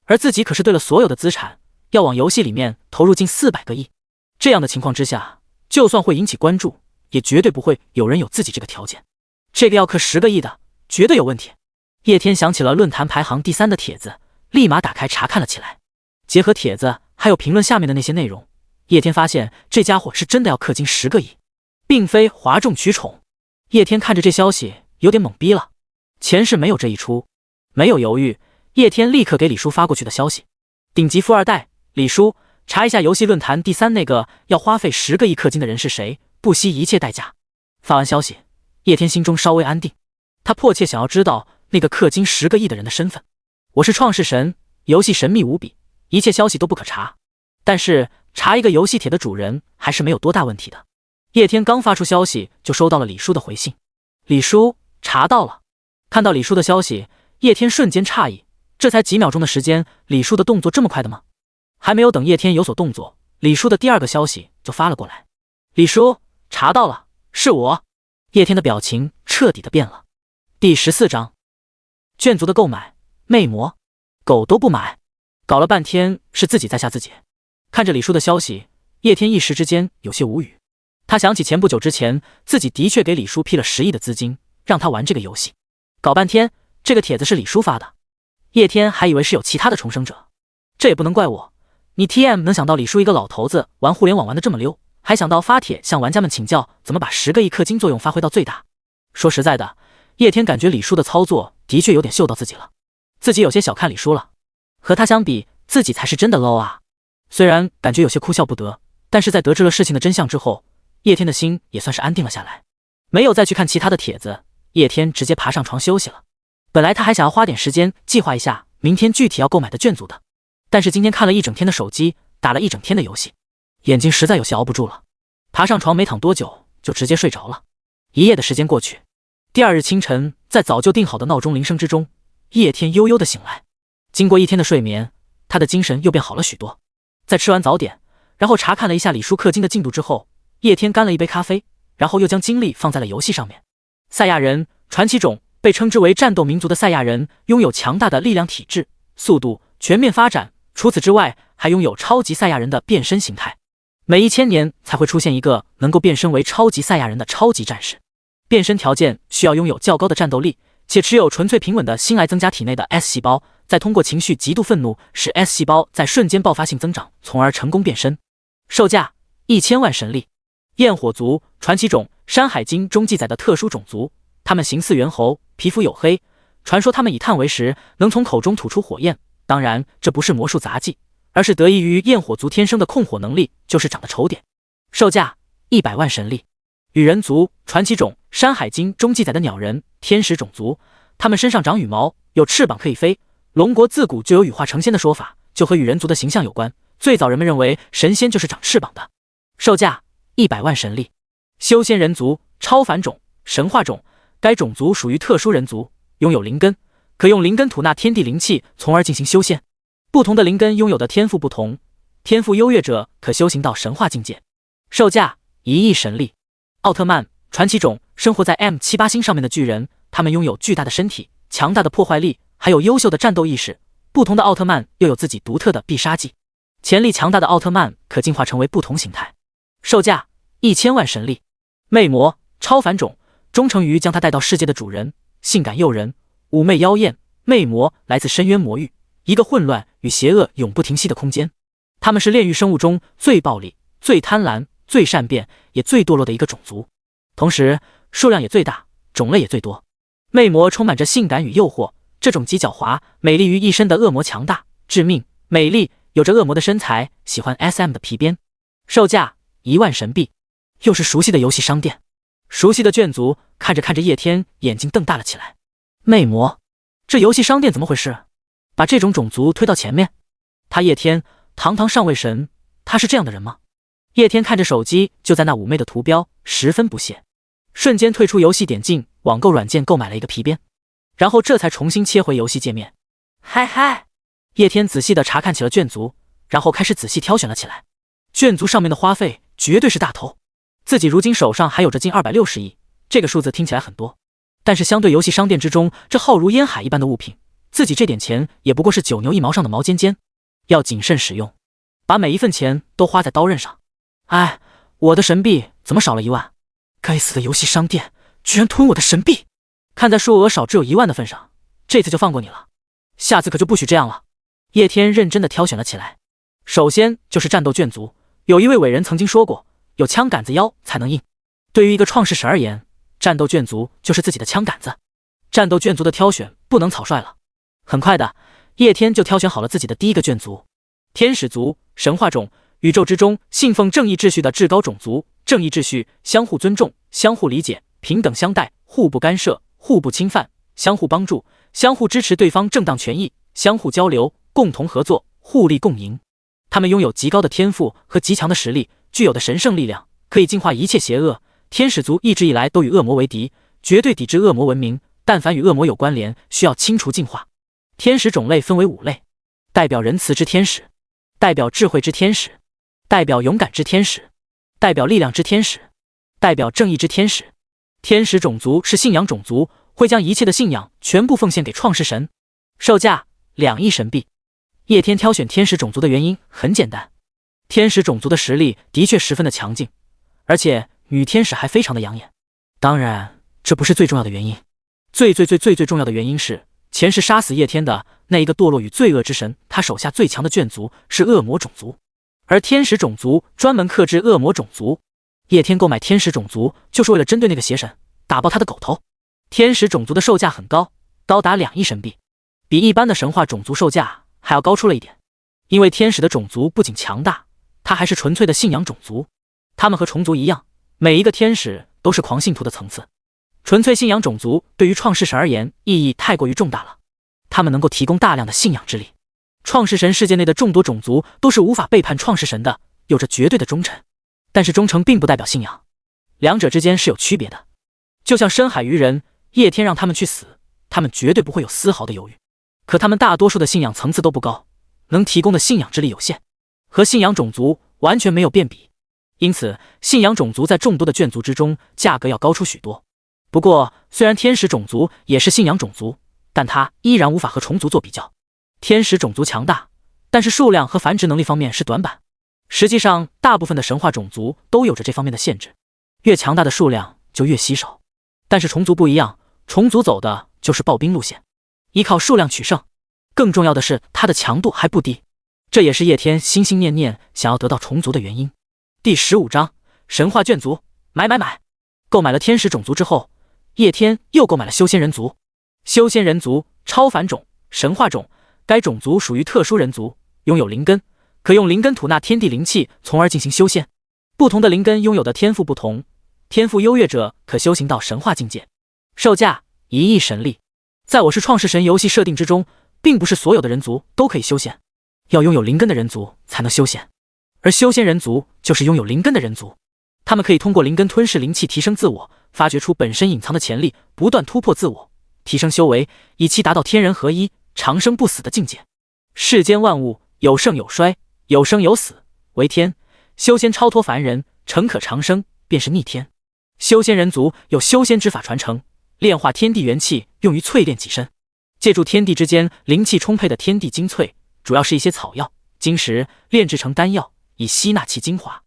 [SPEAKER 1] 而自己可是对了所有的资产，要往游戏里面投入近400个亿。这样的情况之下，就算会引起关注，也绝对不会有人有自己这个条件。这个要氪10个亿的，绝对有问题。叶天想起了论坛排行第3的帖子，立马打开查看了起来。结合帖子还有评论下面的那些内容，叶天发现这家伙是真的要氪金10个亿，并非哗众取宠。叶天看着这消息有点懵逼了，前世没有这一出。没有犹豫，叶天立刻给李叔发过去的消息：顶级富二代李叔，查一下游戏论坛第3那个要花费10个亿氪金的人是谁，不惜一切代价。发完消息，叶天心中稍微安定，他迫切想要知道那个氪金10个亿的人的身份。我是创世神，游戏神秘无比，一切消息都不可查，但是查一个游戏帖的主人还是没有多大问题的。叶天刚发出消息就收到了李叔的回信，李叔查到了。看到李叔的消息，叶天瞬间诧异，这才几秒钟的时间，李叔的动作这么快的吗？还没有等叶天有所动作，李叔的第2个消息就发了过来，李叔查到了，是我。叶天的表情彻底的变了。第14章，眷族的购买，魅魔，狗都不买。搞了半天是自己在吓自己。看着李叔的消息，叶天一时之间有些无语。他想起前不久之前自己的确给李叔批了10亿的资金，让他玩这个游戏。搞半天这个帖子是李叔发的，叶天还以为是有其他的重生者。这也不能怪我，你 TM 能想到李叔一个老头子玩互联网玩得这么溜，还想到发帖向玩家们请教怎么把10个亿氪金作用发挥到最大。说实在的，叶天感觉李叔的操作的确有点秀到自己了，自己有些小看李叔了。和他相比，自己才是真的 low 啊！虽然感觉有些哭笑不得，但是在得知了事情的真相之后，叶天的心也算是安定了下来，没有再去看其他的帖子。叶天直接爬上床休息了。本来他还想要花点时间计划一下明天具体要购买的卷组的，但是今天看了一整天的手机，打了一整天的游戏，眼睛实在有些熬不住了。爬上床没躺多久就直接睡着了。一夜的时间过去，第二日清晨，在早就定好的闹钟铃声之中，叶天悠悠的醒来。经过一天的睡眠，他的精神又变好了许多。在吃完早点，然后查看了一下李叔氪金的进度之后，叶天干了一杯咖啡，然后又将精力放在了游戏上面。赛亚人传奇种被称之为战斗民族的赛亚人，拥有强大的力量、体质、速度、全面发展。除此之外，还拥有超级赛亚人的变身形态。每1000年才会出现一个能够变身为超级赛亚人的超级战士。变身条件需要拥有较高的战斗力，且持有纯粹平稳的心来增加体内的 S 细胞，再通过情绪极度愤怒使 S 细胞在瞬间爆发性增长，从而成功变身。售价1000万神力。焰火族传奇种，山海经中记载的特殊种族，他们形似猿猴，皮肤黝黑，传说他们以炭为食，能从口中吐出火焰。当然，这不是魔术杂技，而是得益于焰火族天生的控火能力，就是长得丑点。售价100万神力。羽人族传奇种，山海经中记载的鸟人，天使种族，他们身上长羽毛，有翅膀可以飞。龙国自古就有羽化成仙的说法，就和羽人族的形象有关。最早人们认为神仙就是长翅膀的。售价100万神力。修仙人族超凡种，神话种，该种族属于特殊人族，拥有灵根，可用灵根吐纳天地灵气，从而进行修仙。不同的灵根拥有的天赋不同，天赋优越者可修行到神话境界。售价1亿神力。奥特曼传奇种，生活在 M78 星上面的巨人，他们拥有巨大的身体、强大的破坏力，还有优秀的战斗意识。不同的奥特曼又有自己独特的必杀技，潜力强大的奥特曼可进化成为不同形态。售价1000万神力。魅魔超凡种，忠诚于将他带到世界的主人，性感诱人，妩媚妖艳。魅魔来自深渊魔域，一个混乱与邪恶永不停息的空间。他们是炼狱生物中最暴力、最贪婪、最善变也最堕落的一个种族，同时数量也最大，种类也最多。魅魔充满着性感与诱惑，这种集狡猾、美丽于一身的恶魔强大、致命、美丽，有着恶魔的身材，喜欢 SM 的皮鞭。售价1万神币。又是熟悉的游戏商店，熟悉的卷族，看着看着叶天眼睛瞪大了起来。魅魔，这游戏商店怎么回事？把这种种族推到前面？他叶天堂堂上位神，他是这样的人吗？叶天看着手机，就在那妩媚的图标，十分不屑，瞬间退出游戏，点进网购软件购买了一个皮鞭，然后这才重新切回游戏界面。嗨嗨，叶天仔细的查看起了卷族，然后开始仔细挑选了起来。卷族上面的花费绝对是大头，自己如今手上还有着近260亿，这个数字听起来很多，但是相对游戏商店之中这浩如烟海一般的物品，自己这点钱也不过是9牛1毛上的毛尖尖，要谨慎使用，把每一份钱都花在刀刃上。哎，我的神币怎么少了1万？该死的游戏商店居然吞我的神币！看在数额少只有1万的份上，这次就放过你了，下次可就不许这样了。叶天认真的挑选了起来。首先就是战斗卷族，有一位伟人曾经说过，有枪杆子腰才能硬。对于一个创世神而言，战斗卷族就是自己的枪杆子。战斗卷族的挑选不能草率了。很快的，叶天就挑选好了自己的第一个卷族。天使族，神话种，宇宙之中信奉正义秩序的至高种族。正义秩序，相互尊重，相互理解，平等相待，互不干涉，互不侵犯，相互帮助，相互支持对方正当权益，相互交流，共同合作，互利共赢。他们拥有极高的天赋和极强的实力，具有的神圣力量可以净化一切邪恶。天使族一直以来都与恶魔为敌，绝对抵制恶魔文明，但凡与恶魔有关联，需要清除净化。天使种类分为5类，代表仁慈之天使，代表智慧之天使，代表勇敢之天使，代表力量之天使，代表正义之天使。天使种族是信仰种族，会将一切的信仰全部奉献给创世神。售价2亿神币。叶天挑选天使种族的原因很简单，天使种族的实力的确十分的强劲，而且女天使还非常的养眼。当然，这不是最重要的原因，最重要的原因是前世杀死叶天的那一个堕落与罪恶之神，他手下最强的卷族是恶魔种族，而天使种族专门克制恶魔种族。叶天购买天使种族就是为了针对那个邪神，打爆他的狗头。天使种族的售价很高，高达2亿神币，比一般的神话种族售价还要高出了一点。因为天使的种族不仅强大，它还是纯粹的信仰种族。他们和虫族一样，每一个天使都是狂信徒的层次。纯粹信仰种族对于创世神而言意义太过于重大了，他们能够提供大量的信仰之力。创世神世界内的众多种族都是无法背叛创世神的，有着绝对的忠诚。但是忠诚并不代表信仰，两者之间是有区别的。就像深海鱼人，叶天让他们去死，他们绝对不会有丝毫的犹豫。可他们大多数的信仰层次都不高，能提供的信仰之力有限，和信仰种族完全没有变比。因此，信仰种族在众多的眷族之中价格要高出许多。不过，虽然天使种族也是信仰种族，但它依然无法和虫族做比较。天使种族强大，但是数量和繁殖能力方面是短板。实际上，大部分的神话种族都有着这方面的限制，越强大的数量就越稀少。但是虫族不一样，虫族走的就是暴兵路线，依靠数量取胜。更重要的是，它的强度还不低，这也是叶天心心念念想要得到虫族的原因。第15章神话眷族，买！购买了天使种族之后，叶天又购买了修仙人族。修仙人族，超凡种，神话种，该种族属于特殊人族，拥有灵根，可用灵根吐纳天地灵气，从而进行修仙。不同的灵根拥有的天赋不同，天赋优越者可修行到神话境界。售价1亿神力。在我是创世神游戏设定之中，并不是所有的人族都可以修仙，要拥有灵根的人族才能修仙。而修仙人族就是拥有灵根的人族，他们可以通过灵根吞噬灵气提升自我，发掘出本身隐藏的潜力，不断突破自我，提升修为，以期达到天人合一、长生不死的境界。世间万物有盛有衰，有生有死，为天。修仙超脱凡人，诚可长生，便是逆天。修仙人族有修仙之法传承，炼化天地元气，用于淬炼己身。借助天地之间灵气充沛的天地精粹，主要是一些草药、晶石炼制成丹药，以吸纳其精华，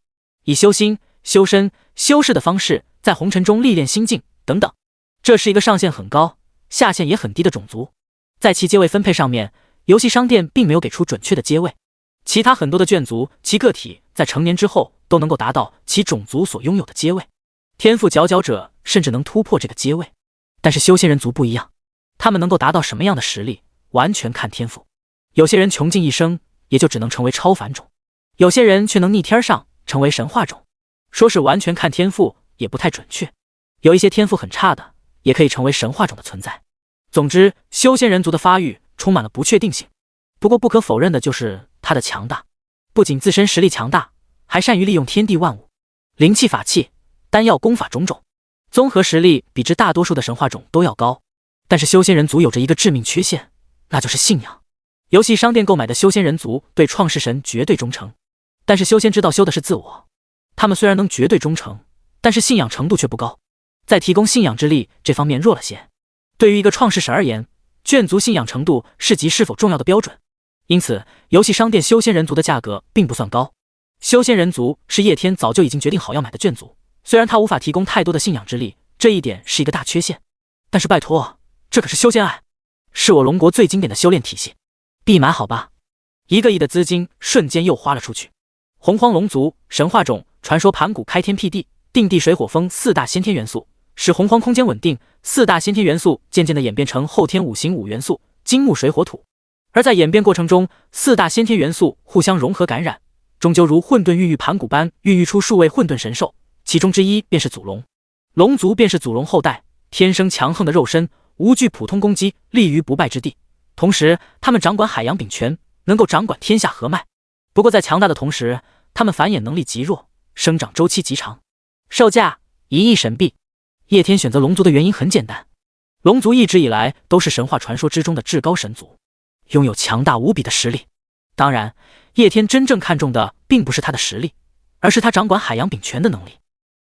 [SPEAKER 1] 以修心、修身、修饰的方式在红尘中历练心境等等。这是一个上限很高、下限也很低的种族。在其阶位分配上面，游戏商店并没有给出准确的阶位。其他很多的眷族，其个体在成年之后都能够达到其种族所拥有的阶位，天赋佼佼者甚至能突破这个阶位。但是修仙人族不一样，他们能够达到什么样的实力，完全看天赋。有些人穷尽一生，也就只能成为超凡种，有些人却能逆天上，成为神话种。说是完全看天赋，也不太准确。有一些天赋很差的，也可以成为神话种的存在。总之，修仙人族的发育充满了不确定性。不过不可否认的就是他的强大，不仅自身实力强大，还善于利用天地万物、灵气法器、丹药功法种种，综合实力比之大多数的神话种都要高。但是修仙人族有着一个致命缺陷，那就是信仰。游戏商店购买的修仙人族对创世神绝对忠诚，但是修仙之道修的是自我。他们虽然能绝对忠诚，但是信仰程度却不高，在提供信仰之力这方面弱了些。对于一个创世神而言，眷族信仰程度是其是否重要的标准。因此，游戏商店修仙人族的价格并不算高。修仙人族是叶天早就已经决定好要买的眷族，虽然他无法提供太多的信仰之力，这一点是一个大缺陷，但是拜托，这可是修仙爱，是我龙国最经典的修炼体系，必买好吧。1个亿的资金瞬间又花了出去。洪荒龙族，神话种，传说盘古开天辟地，定地水火风4大先天元素，使洪荒空间稳定。4大先天元素渐渐地演变成后天5行5元素，金木水火土。而在演变过程中，4大先天元素互相融合感染，终究如混沌孕育盘古般孕育出数位混沌神兽，其中之一便是祖龙。龙族便是祖龙后代，天生强横的肉身，无惧普通攻击，立于不败之地。同时，他们掌管海洋丙泉，能够掌管天下河脉。不过在强大的同时，他们繁衍能力极弱，生长周期极长。售价1亿神币。叶天选择龙族的原因很简单，龙族一直以来都是神话传说之中的至高神族，拥有强大无比的实力。当然，叶天真正看重的并不是他的实力，而是他掌管海洋丙泉的能力。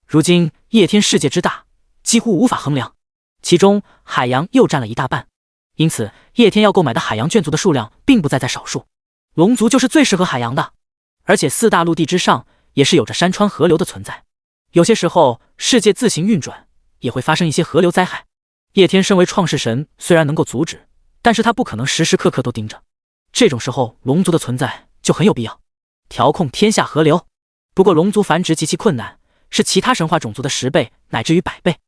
[SPEAKER 1] 如今叶天世界之大，几乎无法衡量，其中海洋又占了一大半，因此叶天要购买的海洋眷族的数量并不在少数。龙族就是最适合海洋的，而且4大陆地之上也是有着山川河流的存在，有些时候世界自行运转，也会发生一些河流灾害。叶天身为创世神，虽然能够阻止，但是他不可能时时刻刻都盯着，这种时候龙族的存在就很有必要，调控天下河流。不过龙族繁殖极其困难，是其他神话种族的10倍乃至于100倍，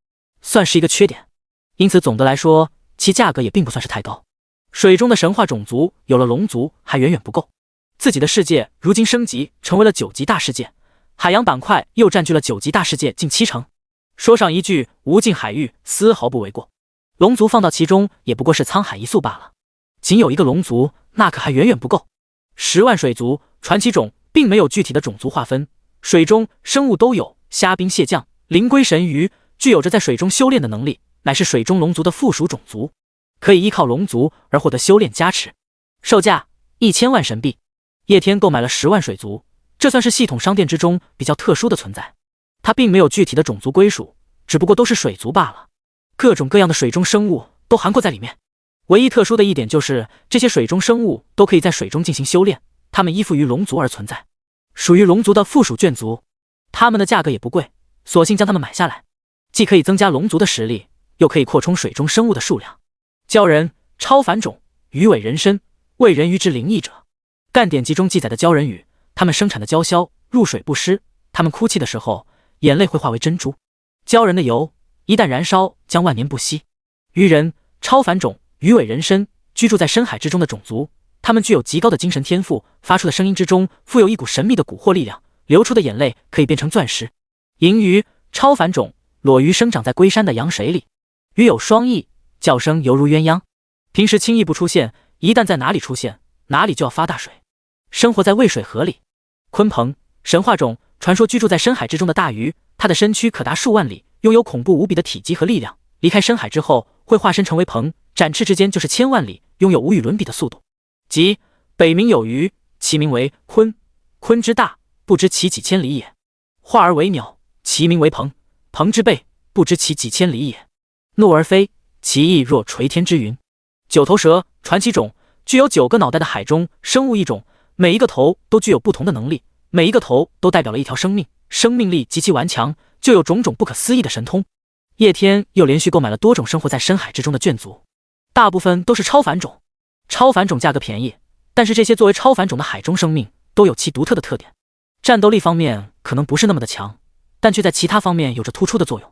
[SPEAKER 1] 算是一个缺点。因此总的来说，其价格也并不算是太高。水中的神话种族有了龙族还远远不够，自己的世界如今升级成为了9级大世界，海洋板块又占据了9级大世界近70%。说上一句无尽海域，丝毫不为过。龙族放到其中也不过是沧海一粟罢了，仅有一个龙族那可还远远不够。10万水族传奇种并没有具体的种族划分，水中生物都有，虾兵蟹将、灵龟神鱼，具有着在水中修炼的能力，乃是水中龙族的附属种族，可以依靠龙族而获得修炼加持。售价1000万神币。叶天购买了10万水族，这算是系统商店之中比较特殊的存在。它并没有具体的种族归属，只不过都是水族罢了，各种各样的水中生物都涵括在里面。唯一特殊的一点就是这些水中生物都可以在水中进行修炼，它们依附于龙族而存在，属于龙族的附属眷族。它们的价格也不贵，索性将它们买下来，既可以增加龙族的实力，又可以扩充水中生物的数量。鲛人，超凡种，鱼尾人身，为人鱼之灵异者。干典籍中记载的鲛人鱼，它们生产的鲛枭入水不湿，它们哭泣的时候眼泪会化为珍珠，鲛人的油一旦燃烧将万年不息。鱼人，超凡种，鱼尾人身，居住在深海之中的种族，他们具有极高的精神天赋，发出的声音之中富有一股神秘的蛊惑力量，流出的眼泪可以变成钻石。银鱼，超凡种，裸鱼生长在龟山的洋水里，鱼有双翼，叫声犹如鸳鸯，平时轻易不出现，一旦在哪里出现，哪里就要发大水，生活在渭水河里。鲲鹏，神话种，传说居住在深海之中的大鱼，它的身躯可达数万里，拥有恐怖无比的体积和力量，离开深海之后会化身成为鹏，展翅之间就是千万里，拥有无与伦比的速度。即北冥有鱼，其名为鲲，鲲之大，不知其几千里也；化而为鸟，其名为鹏，鹏之背，不知其几千里也。怒而飞，其翼若垂天之云。九头蛇，传奇种，具有9个脑袋的海中生物一种，每一个头都具有不同的能力，每一个头都代表了一条生命，生命力极其顽强，就有种种不可思议的神通。叶天又连续购买了多种生活在深海之中的眷族，大部分都是超凡种。超凡种价格便宜，但是这些作为超凡种的海中生命都有其独特的特点，战斗力方面可能不是那么的强，但却在其他方面有着突出的作用。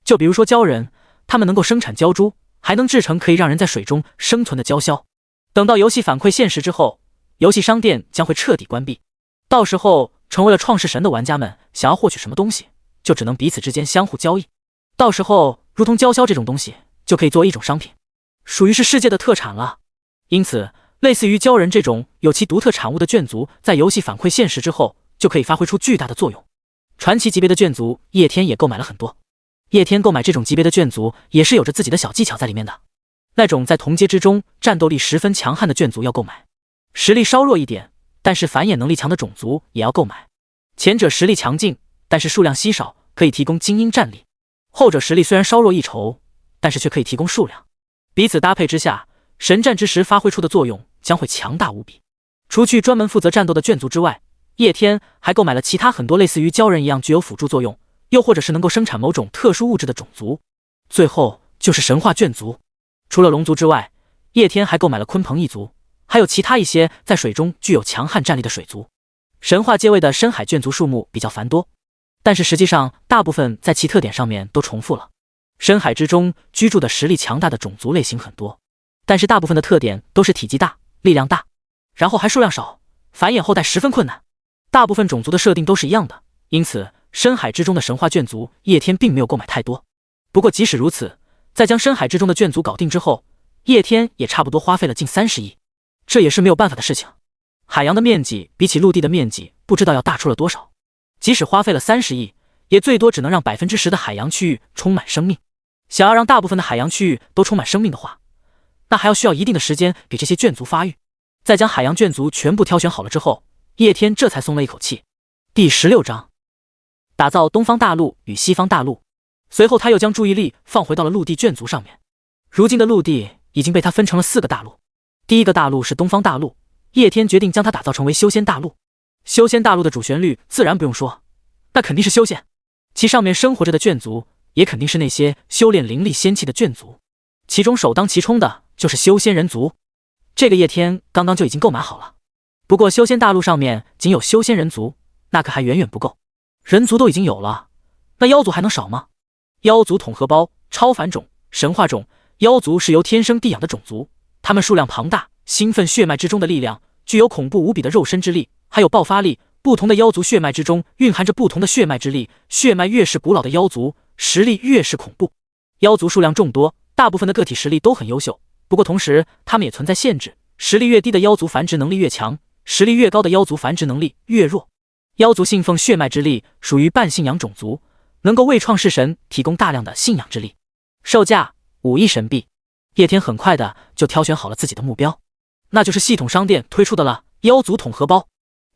[SPEAKER 1] 就比如说鲛人，他们能够生产鲛珠，还能制成可以让人在水中生存的鲛枭。等到游戏反馈现实之后，游戏商店将会彻底关闭，到时候成为了创世神的玩家们想要获取什么东西，就只能彼此之间相互交易。到时候如同鲛枭这种东西就可以作为一种商品，属于是世界的特产了。因此类似于鲛人这种有其独特产物的眷族，在游戏反馈现实之后就可以发挥出巨大的作用。传奇级别的眷族，叶天也购买了很多。叶天购买这种级别的眷族也是有着自己的小技巧在里面的。那种在同阶之中战斗力十分强悍的眷族要购买，实力稍弱一点但是繁衍能力强的种族也要购买。前者实力强劲，但是数量稀少，可以提供精英战力；后者实力虽然稍弱一筹，但是却可以提供数量。彼此搭配之下，神战之时发挥出的作用将会强大无比。除去专门负责战斗的眷族之外，叶天还购买了其他很多类似于鲛人一样具有辅助作用，又或者是能够生产某种特殊物质的种族。最后就是神话眷族。除了龙族之外，叶天还购买了鲲鹏一族，还有其他一些在水中具有强悍战力的水族。神话阶位的深海眷族数目比较繁多，但是实际上大部分在其特点上面都重复了。深海之中居住的实力强大的种族类型很多，但是大部分的特点都是体积大、力量大，然后还数量少，繁衍后代十分困难。大部分种族的设定都是一样的，因此深海之中的神话眷族叶天并没有购买太多。不过即使如此，在将深海之中的眷族搞定之后，叶天也差不多花费了近30亿，这也是没有办法的事情。海洋的面积比起陆地的面积不知道要大出了多少，即使花费了30亿，也最多只能让 10% 的海洋区域充满生命。想要让大部分的海洋区域都充满生命的话，那还要需要一定的时间给这些眷族发育。在将海洋眷族全部挑选好了之后，叶天这才松了一口气。第16章，打造东方大陆与西方大陆。随后他又将注意力放回到了陆地眷族上面。如今的陆地已经被他分成了4个大陆。第一个大陆是东方大陆，叶天决定将它打造成为修仙大陆。修仙大陆的主旋律自然不用说，那肯定是修仙，其上面生活着的眷族也肯定是那些修炼灵力仙气的眷族，其中首当其冲的就是修仙人族。这个叶天刚刚就已经购买好了。不过修仙大陆上面仅有修仙人族，那可还远远不够。人族都已经有了，那妖族还能少吗？妖族统合包，超凡种，神话种，妖族是由天生地养的种族，它们数量庞大，兴奋血脉之中的力量，具有恐怖无比的肉身之力，还有爆发力。不同的妖族血脉之中蕴含着不同的血脉之力，血脉越是古老的妖族，实力越是恐怖。妖族数量众多，大部分的个体实力都很优秀，不过同时他们也存在限制，实力越低的妖族繁殖能力越强，实力越高的妖族繁殖能力越弱。妖族信奉血脉之力，属于半信仰种族，能够为创世神提供大量的信仰之力。售价5亿神币。叶天很快的就挑选好了自己的目标，那就是系统商店推出的了妖族统合包。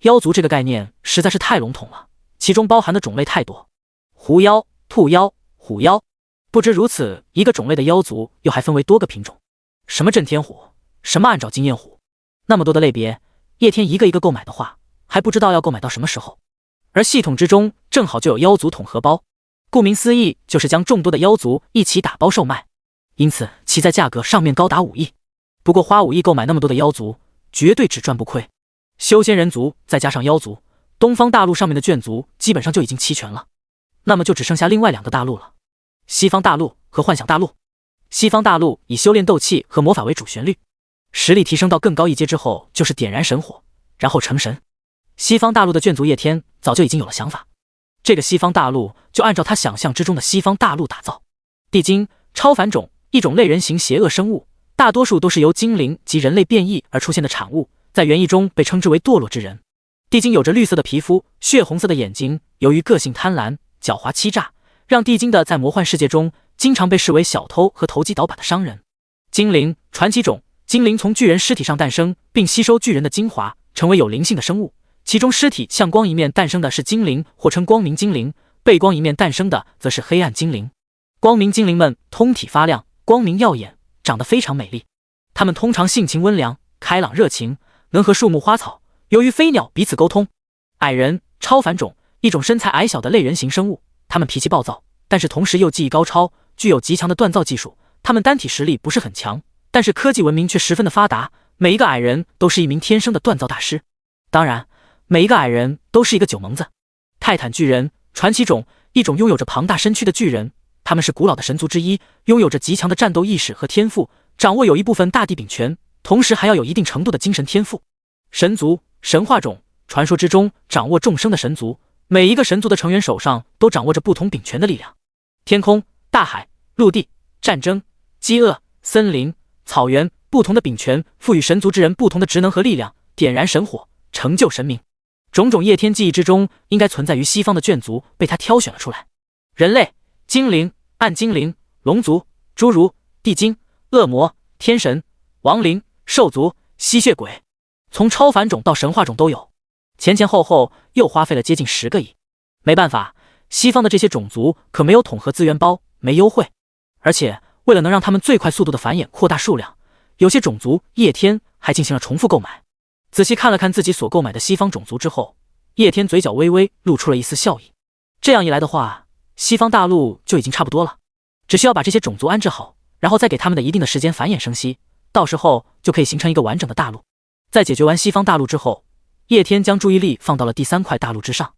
[SPEAKER 1] 妖族这个概念实在是太笼统了，其中包含的种类太多，狐妖、兔妖、虎妖，不知如此一个种类的妖族又还分为多个品种，什么震天虎，什么暗爪经验虎，那么多的类别，叶天一个一个购买的话，还不知道要购买到什么时候。而系统之中正好就有妖族统合包，顾名思义就是将众多的妖族一起打包售卖，因此其在价格上面高达5亿。不过花5亿购买那么多的妖族，绝对只赚不亏。修仙人族再加上妖族，东方大陆上面的眷族基本上就已经齐全了，那么就只剩下另外2个大陆了，西方大陆和幻想大陆。西方大陆以修炼斗气和魔法为主旋律，实力提升到更高一阶之后就是点燃神火，然后成神。西方大陆的眷族叶天早就已经有了想法，这个西方大陆就按照他想象之中的西方大陆打造。地精，超凡种，一种类人形邪恶生物，大多数都是由精灵及人类变异而出现的产物，在原意中被称之为堕落之人。地精有着绿色的皮肤，血红色的眼睛，由于个性贪婪、狡猾欺诈，让地精的在魔幻世界中经常被视为小偷和投机倒把的商人。精灵，传奇种，精灵从巨人尸体上诞生，并吸收巨人的精华，成为有灵性的生物。其中尸体向光一面诞生的是精灵，或称光明精灵；背光一面诞生的则是黑暗精灵。光明精灵们通体发亮，光明耀眼，长得非常美丽。它们通常性情温良、开朗热情，能和树木花草、由于飞鸟彼此沟通。矮人，超凡种，一种身材矮小的类人形生物，它们脾气暴躁，但是同时又技艺高超，具有极强的锻造技术。它们单体实力不是很强，但是科技文明却十分的发达，每一个矮人都是一名天生的锻造大师。当然，每一个矮人都是一个酒蒙子。泰坦巨人，传奇种，一种拥有着庞大身躯的巨人，他们是古老的神族之一，拥有着极强的战斗意识和天赋，掌握有一部分大地柄权，同时还要有一定程度的精神天赋。神族，神话种，传说之中掌握众生的神族，每一个神族的成员手上都掌握着不同柄权的力量。天空、大海、陆地、战争、饥饿、森林、草原，不同的柄权赋予神族之人不同的职能和力量，点燃神火，成就神明。种种夜天记忆之中，应该存在于西方的眷族被他挑选了出来。人类、精灵、暗精灵、龙族、侏儒、地精、恶魔、天神、亡灵、兽族、吸血鬼，从超凡种到神话种都有，前前后后又花费了接近10个亿。没办法，西方的这些种族可没有统合资源包，没优惠，而且为了能让他们最快速度的繁衍扩大数量，有些种族叶天还进行了重复购买。仔细看了看自己所购买的西方种族之后，叶天嘴角微微露出了一丝笑意。这样一来的话，西方大陆就已经差不多了，只需要把这些种族安置好，然后再给他们的一定的时间繁衍生息，到时候就可以形成一个完整的大陆。在解决完西方大陆之后，叶天将注意力放到了第3块大陆之上，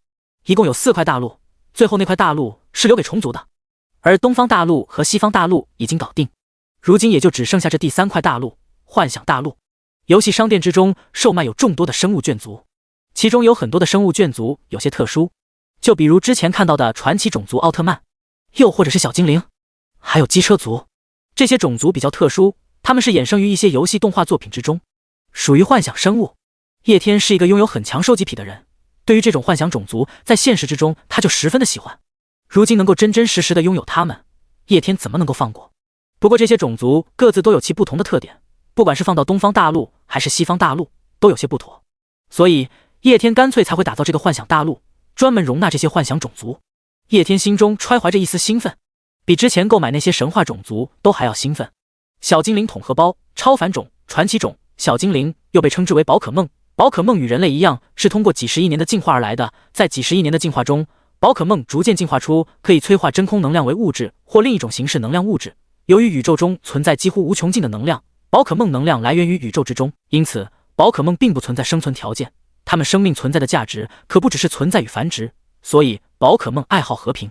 [SPEAKER 1] 一共有4块大陆，最后那块大陆是留给虫族的，而东方大陆和西方大陆已经搞定，如今也就只剩下这第3块大陆幻想大陆。游戏商店之中售卖有众多的生物眷族，其中有很多的生物眷族有些特殊，就比如之前看到的传奇种族奥特曼，又或者是小精灵，还有机车族。这些种族比较特殊，他们是衍生于一些游戏动画作品之中，属于幻想生物。叶天是一个拥有很强收集癖的人，对于这种幻想种族，在现实之中他就十分的喜欢。如今能够真真实实的拥有他们，叶天怎么能够放过？不过这些种族各自都有其不同的特点，不管是放到东方大陆还是西方大陆，都有些不妥，所以叶天干脆才会打造这个幻想大陆，专门容纳这些幻想种族。叶天心中揣怀着一丝兴奋，比之前购买那些神话种族都还要兴奋。小精灵统合包，超凡种，传奇种，小精灵又被称之为宝可梦。宝可梦与人类一样，是通过几十亿年的进化而来的，在几十亿年的进化中，宝可梦逐渐进化出可以催化真空能量为物质或另一种形式能量物质。由于宇宙中存在几乎无穷尽的能量，宝可梦能量来源于宇宙之中，因此宝可梦并不存在生存条件，它们生命存在的价值可不只是存在与繁殖，所以宝可梦爱好和平。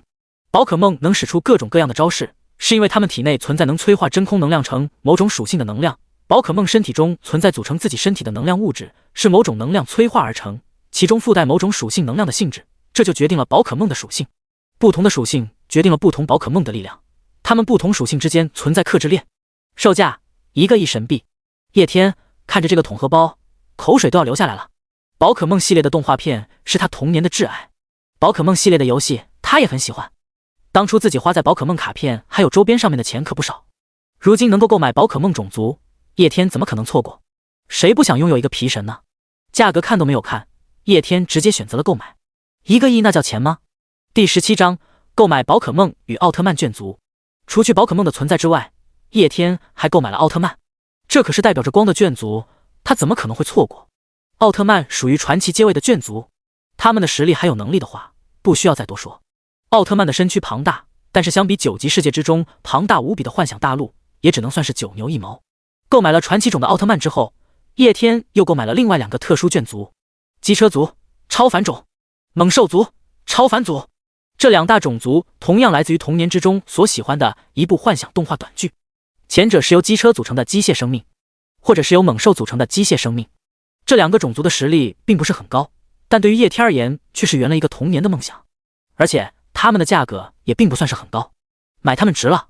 [SPEAKER 1] 宝可梦能使出各种各样的招式，是因为他们体内存在能催化真空能量成某种属性的能量。宝可梦身体中存在组成自己身体的能量物质，是某种能量催化而成，其中附带某种属性能量的性质，这就决定了宝可梦的属性。不同的属性决定了不同宝可梦的力量，它们不同属性之间存在克制链。售价1个亿神币。叶天看着这个桶和包，口水都要流下来了。宝可梦系列的动画片是他童年的挚爱，宝可梦系列的游戏他也很喜欢。当初自己花在宝可梦卡片还有周边上面的钱可不少，如今能够购买宝可梦种族，叶天怎么可能错过？谁不想拥有一个皮神呢？价格看都没有看，叶天直接选择了购买。1个亿那叫钱吗？第17章购买宝可梦与奥特曼卷族。除去宝可梦的存在之外，叶天还购买了奥特曼，这可是代表着光的卷族，他怎么可能会错过？奥特曼属于传奇阶位的卷族，他们的实力还有能力的话，不需要再多说。奥特曼的身躯庞大，但是相比9级世界之中庞大无比的幻想大陆，也只能算是九牛一毛。购买了传奇种的奥特曼之后，叶天又购买了另外2个特殊卷族：机车族、超凡种、猛兽族、超凡族。这2大种族同样来自于童年之中所喜欢的一部幻想动画短剧，前者是由机车组成的机械生命，或者是由猛兽组成的机械生命。这2个种族的实力并不是很高，但对于叶天而言却是圆了一个童年的梦想，而且他们的价格也并不算是很高，买他们值了。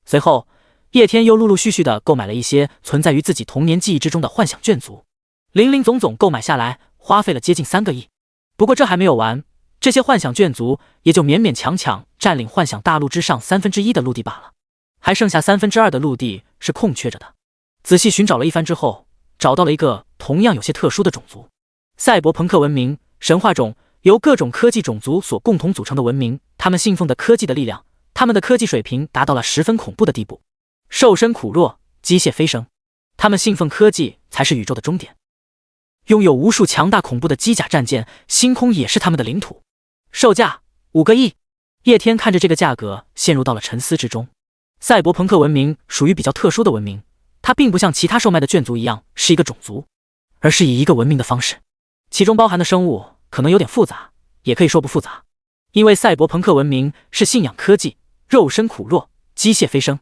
[SPEAKER 1] 随后叶天又陆陆续续的购买了一些存在于自己童年记忆之中的幻想卷族，零零总总购买下来花费了接近3个亿。不过这还没有完，这些幻想卷族也就勉勉强强占领幻想大陆之上1/3的陆地罢了，还剩下2/3的陆地是空缺着的。仔细寻找了一番之后，找到了一个同样有些特殊的种族——赛博朋克文明神话种，由各种科技种族所共同组成的文明，他们信奉的科技的力量，他们的科技水平达到了十分恐怖的地步。兽身苦弱，机械飞升，他们信奉科技才是宇宙的终点，拥有无数强大恐怖的机甲战舰，星空也是他们的领土。售价5个亿。叶天看着这个价格陷入到了沉思之中。赛博朋克文明属于比较特殊的文明，它并不像其他售卖的卷族一样是一个种族，而是以一个文明的方式，其中包含的生物可能有点复杂，也可以说不复杂。因为赛博朋克文明是信仰科技，肉身苦弱，机械飞升，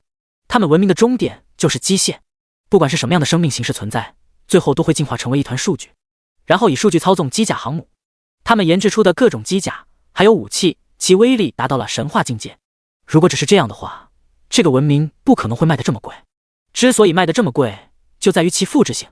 [SPEAKER 1] 他们文明的终点就是机械，不管是什么样的生命形式存在，最后都会进化成为一团数据，然后以数据操纵机甲航母。他们研制出的各种机甲还有武器，其威力达到了神话境界。如果只是这样的话，这个文明不可能会卖得这么贵。之所以卖得这么贵，就在于其复制性。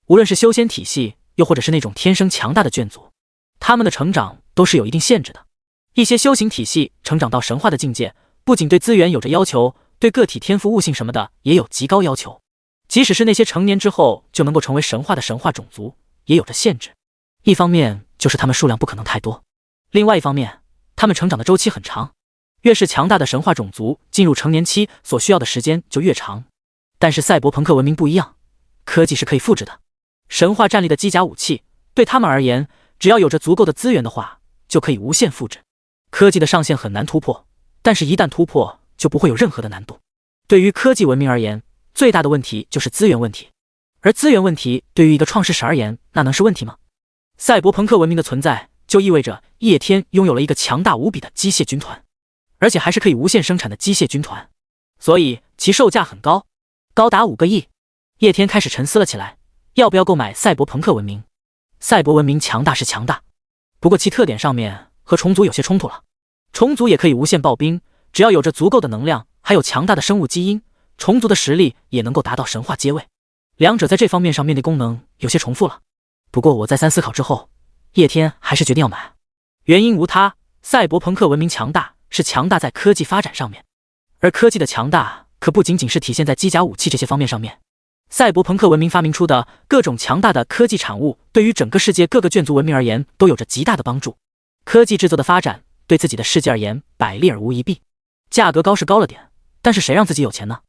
[SPEAKER 1] 无论是修仙体系，又或者是那种天生强大的卷族，他们的成长都是有一定限制的。一些修行体系成长到神话的境界，不仅对资源有着要求，对个体天赋悟性什么的也有极高要求。即使是那些成年之后就能够成为神话的神话种族，也有着限制。一方面就是他们数量不可能太多，另外一方面他们成长的周期很长，越是强大的神话种族进入成年期所需要的时间就越长。但是赛博朋克文明不一样，科技是可以复制的。神话战力的机甲武器对他们而言，只要有着足够的资源的话，就可以无限复制。科技的上限很难突破，但是一旦突破就不会有任何的难度。对于科技文明而言，最大的问题就是资源问题，而资源问题对于一个创世神而言，那能是问题吗？赛博朋克文明的存在就意味着叶天拥有了一个强大无比的机械军团，而且还是可以无限生产的机械军团，所以其售价很高，高达5个亿。叶天开始沉思了起来，要不要购买赛博朋克文明？赛博文明强大是强大，不过其特点上面和虫族有些冲突了。虫族也可以无限暴兵，只要有着足够的能量，还有强大的生物基因，虫族的实力也能够达到神话阶位。两者在这方面上面对功能有些重复了。不过我再三思考之后，叶天还是决定要买。原因无他，赛博朋克文明强大是强大在科技发展上面，而科技的强大可不仅仅是体现在机甲武器这些方面上面。赛博朋克文明发明出的各种强大的科技产物，对于整个世界各个卷族文明而言都有着极大的帮助。科技制作的发展对自己的世界而言百利而无一弊。价格高是高了点，但是谁让自己有钱呢？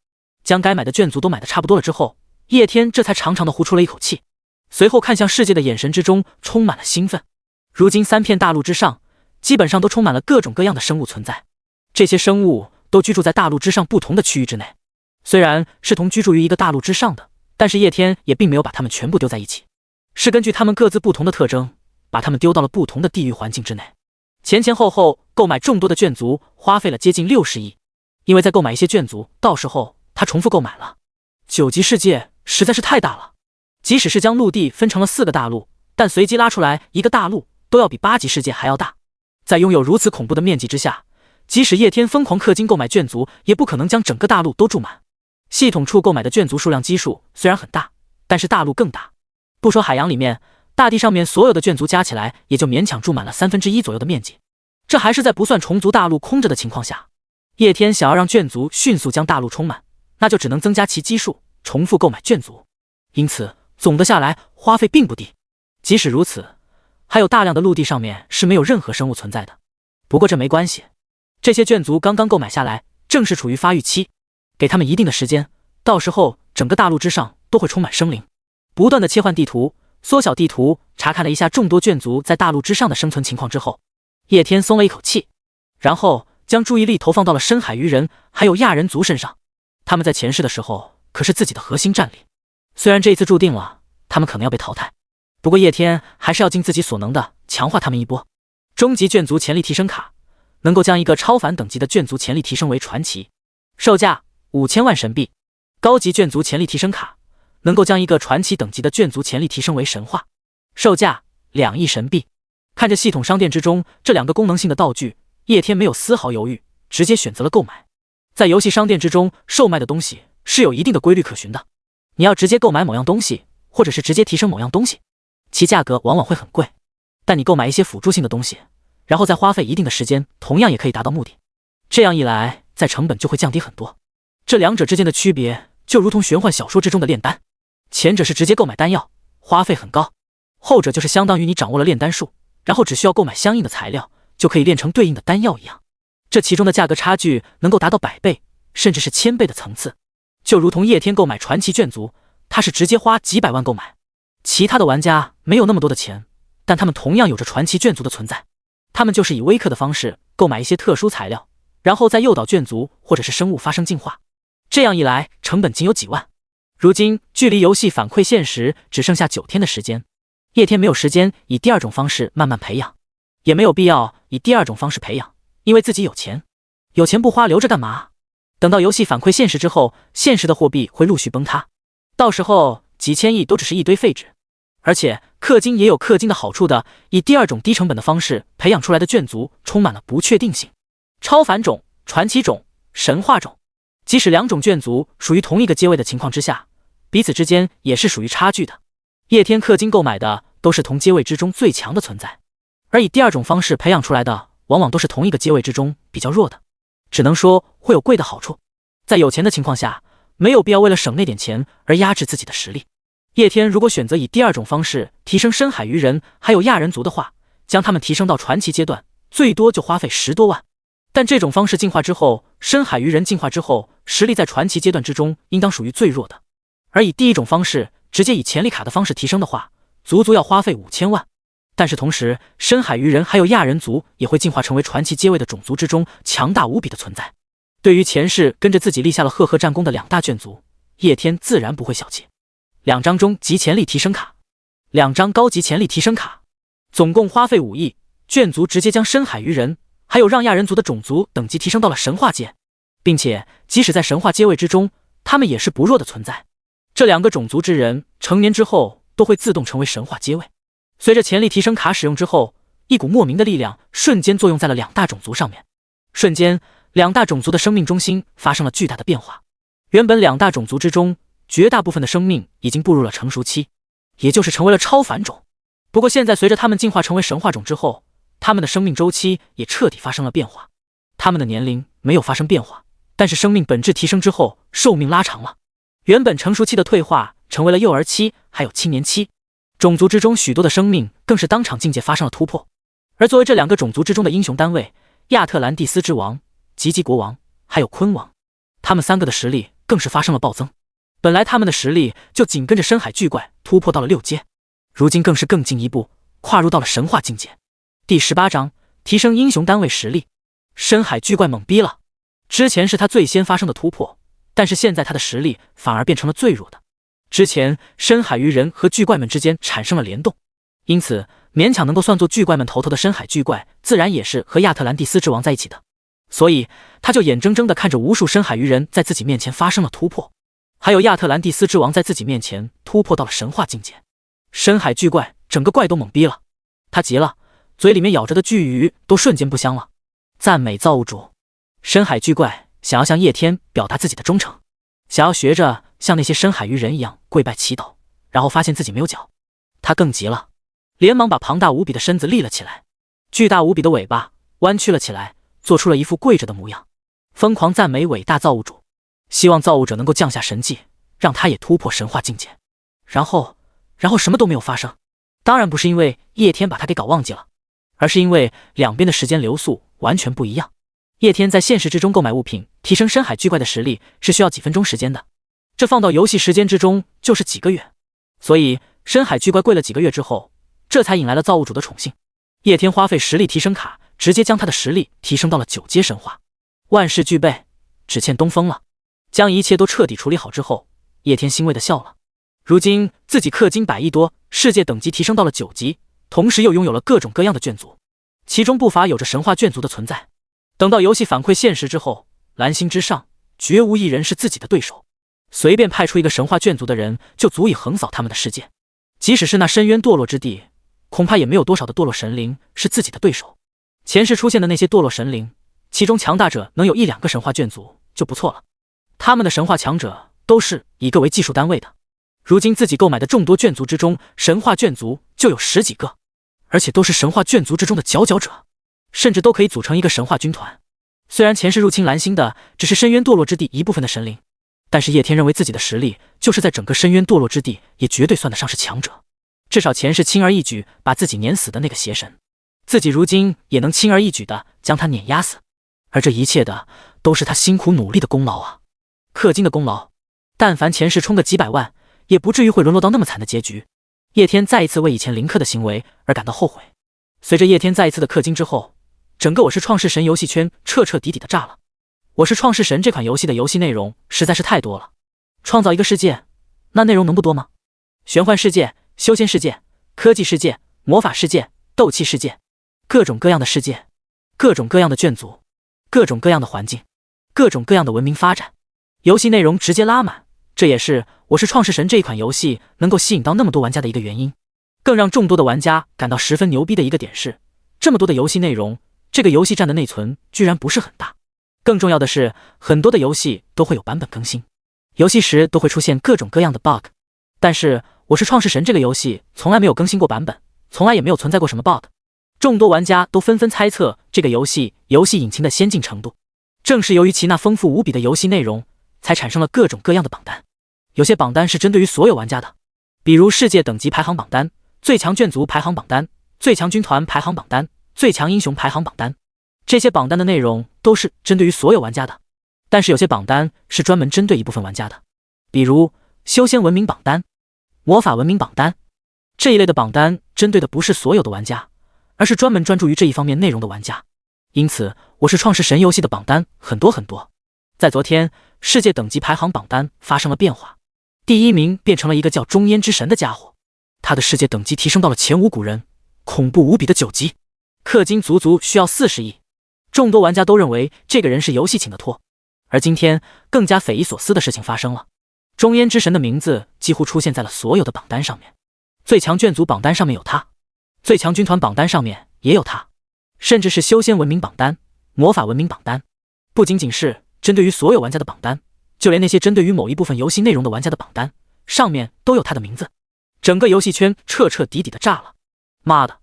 [SPEAKER 1] 将该买的卷族都买得差不多了之后，叶天这才长长的呼出了一口气，随后看向世界的眼神之中充满了兴奋。如今3片大陆之上基本上都充满了各种各样的生物存在，这些生物都居住在大陆之上不同的区域之内，虽然是同居住于一个大陆之上的，但是叶天也并没有把它们全部丢在一起，是根据它们各自不同的特征，把它们丢到了不同的地域环境之内。前前后后购买众多的卷族，花费了接近60亿。因为再购买一些卷族，到时候他重复购买了。9级世界实在是太大了，即使是将陆地分成了4个大陆，但随机拉出来一个大陆都要比8级世界还要大。在拥有如此恐怖的面积之下，即使叶天疯狂氪金购买卷族，也不可能将整个大陆都注满。系统处购买的卷族数量基数虽然很大，但是大陆更大。不说海洋里面，大地上面所有的卷族加起来，也就勉强注满了1/3左右的面积。这还是在不算虫族大陆空着的情况下。叶天想要让卷族迅速将大陆充满，那就只能增加其基数，重复购买卷族。因此，总的下来花费并不低。即使如此，还有大量的陆地上面是没有任何生物存在的。不过这没关系，这些卷族刚刚购买下来，正是处于发育期，给他们一定的时间，到时候整个大陆之上都会充满生灵。不断的切换地图，缩小地图，查看了一下众多卷族在大陆之上的生存情况之后，叶天松了一口气，然后将注意力投放到了深海鱼人还有亚人族身上。他们在前世的时候可是自己的核心战力，虽然这一次注定了他们可能要被淘汰，不过叶天还是要尽自己所能的强化他们一波。终极卷族潜力提升卡能够将一个超凡等级的卷族潜力提升为传奇，售价5000万神币。高级卷族潜力提升卡能够将一个传奇等级的卷族潜力提升为神话，售价2亿神币。看着系统商店之中这2个功能性的道具，叶天没有丝毫犹豫，直接选择了购买。在游戏商店之中售卖的东西是有一定的规律可循的，你要直接购买某样东西，或者是直接提升某样东西，其价格往往会很贵，但你购买一些辅助性的东西，然后再花费一定的时间，同样也可以达到目的。这样一来，在成本就会降低很多。这两者之间的区别就如同玄幻小说之中的炼丹，前者是直接购买丹药，花费很高，后者就是相当于你掌握了炼丹术，然后只需要购买相应的材料，就可以炼成对应的丹药一样。这其中的价格差距能够达到100倍，甚至是1000倍的层次。就如同叶天购买传奇卷族，他是直接花几百万购买。其他的玩家没有那么多的钱，但他们同样有着传奇卷族的存在。他们就是以微氪的方式购买一些特殊材料，然后再诱导卷族或者是生物发生进化。这样一来，成本仅有几万。如今距离游戏反馈现实只剩下9天的时间，叶天没有时间以第二种方式慢慢培养，也没有必要以第二种方式培养，因为自己有钱，有钱不花留着干嘛？等到游戏反馈现实之后，现实的货币会陆续崩塌，到时候几千亿都只是一堆废纸。而且氪金也有氪金的好处的，以第二种低成本的方式培养出来的卷族充满了不确定性，超凡种、传奇种、神话种，即使2种卷族属于同一个阶位的情况之下，彼此之间也是属于差距的。叶天氪金购买的都是同阶位之中最强的存在，而以第二种方式培养出来的往往都是同一个阶位之中比较弱的，只能说会有贵的好处。在有钱的情况下，没有必要为了省那点钱而压制自己的实力。叶天如果选择以第二种方式提升深海鱼人还有亚人族的话，将他们提升到传奇阶段，最多就花费10多万。但这种方式进化之后，深海鱼人进化之后，实力在传奇阶段之中应当属于最弱的。而以第一种方式直接以潜力卡的方式提升的话，足足要花费5000万。但是同时，深海鱼人还有亚人族也会进化成为传奇阶位的种族之中强大无比的存在。对于前世跟着自己立下了赫赫战功的2大卷族，叶天自然不会小气。2张终极潜力提升卡，2张高级潜力提升卡，总共花费5亿，卷族直接将深海鱼人还有让亚人族的种族等级提升到了神话阶，并且即使在神话阶位之中，他们也是不弱的存在。这2个种族之人成年之后都会自动成为神话阶位。随着潜力提升卡使用之后，一股莫名的力量瞬间作用在了2大种族上面，瞬间2大种族的生命中心发生了巨大的变化。原本2大种族之中绝大部分的生命已经步入了成熟期，也就是成为了超凡种。不过现在随着他们进化成为神话种之后，他们的生命周期也彻底发生了变化。他们的年龄没有发生变化，但是生命本质提升之后，寿命拉长了。原本成熟期的退化成为了幼儿期还有青年期，种族之中许多的生命更是当场境界发生了突破。而作为这2个种族之中的英雄单位，亚特兰蒂斯之王、吉吉国王还有昆王，他们3个的实力更是发生了暴增。本来他们的实力就紧跟着深海巨怪突破到了6阶，如今更是更进一步跨入到了神话境界。第18章提升英雄单位实力。深海巨怪懵逼了，之前是他最先发生的突破，但是现在他的实力反而变成了最弱的。之前深海鱼人和巨怪们之间产生了联动，因此勉强能够算作巨怪们头头的深海巨怪自然也是和亚特兰蒂斯之王在一起的。所以他就眼睁睁地看着无数深海鱼人在自己面前发生了突破，还有亚特兰蒂斯之王在自己面前突破到了神话境界。深海巨怪整个怪都懵逼了，他急了，嘴里面咬着的巨鱼都瞬间不香了。赞美造物主！深海巨怪想要向叶天表达自己的忠诚，想要学着像那些深海鱼人一样跪拜祈祷，然后发现自己没有脚，他更急了，连忙把庞大无比的身子立了起来，巨大无比的尾巴弯曲了起来，做出了一副跪着的模样，疯狂赞美伟大造物主，希望造物者能够降下神迹，让他也突破神话境界。然后什么都没有发生。当然不是因为叶天把他给搞忘记了，而是因为两边的时间流速完全不一样。叶天在现实之中购买物品，提升深海巨怪的实力是需要几分钟时间的，这放到游戏时间之中就是几个月。所以深海巨怪跪了几个月之后，这才引来了造物主的宠幸。叶天花费实力提升卡，直接将他的实力提升到了9阶神话，万事俱备，只欠东风了。将一切都彻底处理好之后，叶天欣慰地笑了。如今自己氪金100亿多，世界等级提升到了9级，同时又拥有了各种各样的卷族，其中不乏有着神话卷族的存在。等到游戏反馈现实之后，蓝星之上绝无一人是自己的对手，随便派出一个神话卷族的人就足以横扫他们的世界。即使是那深渊堕落之地，恐怕也没有多少的堕落神灵是自己的对手。前世出现的那些堕落神灵，其中强大者能有1、2个神话卷族就不错了，他们的神话强者都是以个为计数单位的。如今自己购买的众多卷族之中，神话卷族就有10几个，而且都是神话卷族之中的佼佼者，甚至都可以组成一个神话军团。虽然前世入侵蓝星的只是深渊堕落之地一部分的神灵，但是叶天认为自己的实力就是在整个深渊堕落之地也绝对算得上是强者，至少前世轻而易举把自己碾死的那个邪神，自己如今也能轻而易举的将他碾压死。而这一切的都是他辛苦努力的功劳啊，氪金的功劳。但凡前世充个几百万，也不至于会沦落到那么惨的结局。叶天再一次为以前零氪的行为而感到后悔。随着叶天再一次的氪金之后，整个我是创世神游戏圈彻彻底底的炸了。我是创世神这款游戏的游戏内容实在是太多了，创造一个世界，那内容能不多吗？玄幻世界、修仙世界、科技世界、魔法世界、斗气世界，各种各样的世界，各种各样的卷族，各种各样的环境，各种各样的文明发展，游戏内容直接拉满。这也是我是创世神这一款游戏能够吸引到那么多玩家的一个原因。更让众多的玩家感到十分牛逼的一个点是，这么多的游戏内容，这个游戏占的内存居然不是很大。更重要的是，很多的游戏都会有版本更新，游戏时都会出现各种各样的 bug。但是我是创世神这个游戏从来没有更新过版本，从来也没有存在过什么 bug。众多玩家都纷纷猜测这个游戏引擎的先进程度，正是由于其那丰富无比的游戏内容，才产生了各种各样的榜单。有些榜单是针对于所有玩家的，比如世界等级排行榜单、最强卷族排行榜单、最强军团排行榜单、最强英雄排行榜单。这些榜单的内容都是针对于所有玩家的，但是有些榜单是专门针对一部分玩家的，比如修仙文明榜单、魔法文明榜单。这一类的榜单针对的不是所有的玩家，而是专门专注于这一方面内容的玩家。因此我是创世神游戏的榜单很多很多。在昨天，世界等级排行榜单发生了变化，第1名变成了一个叫中烟之神的家伙，他的世界等级提升到了前无古人，恐怖无比的9级，氪金足足需要40亿。众多玩家都认为这个人是游戏请的托。而今天更加匪夷所思的事情发生了，中烟之神的名字几乎出现在了所有的榜单上面，最强卷族榜单上面有他，最强军团榜单上面也有他，甚至是修仙文明榜单、魔法文明榜单。不仅仅是针对于所有玩家的榜单，就连那些针对于某一部分游戏内容的玩家的榜单上面都有他的名字。整个游戏圈彻彻底底的炸了。妈的，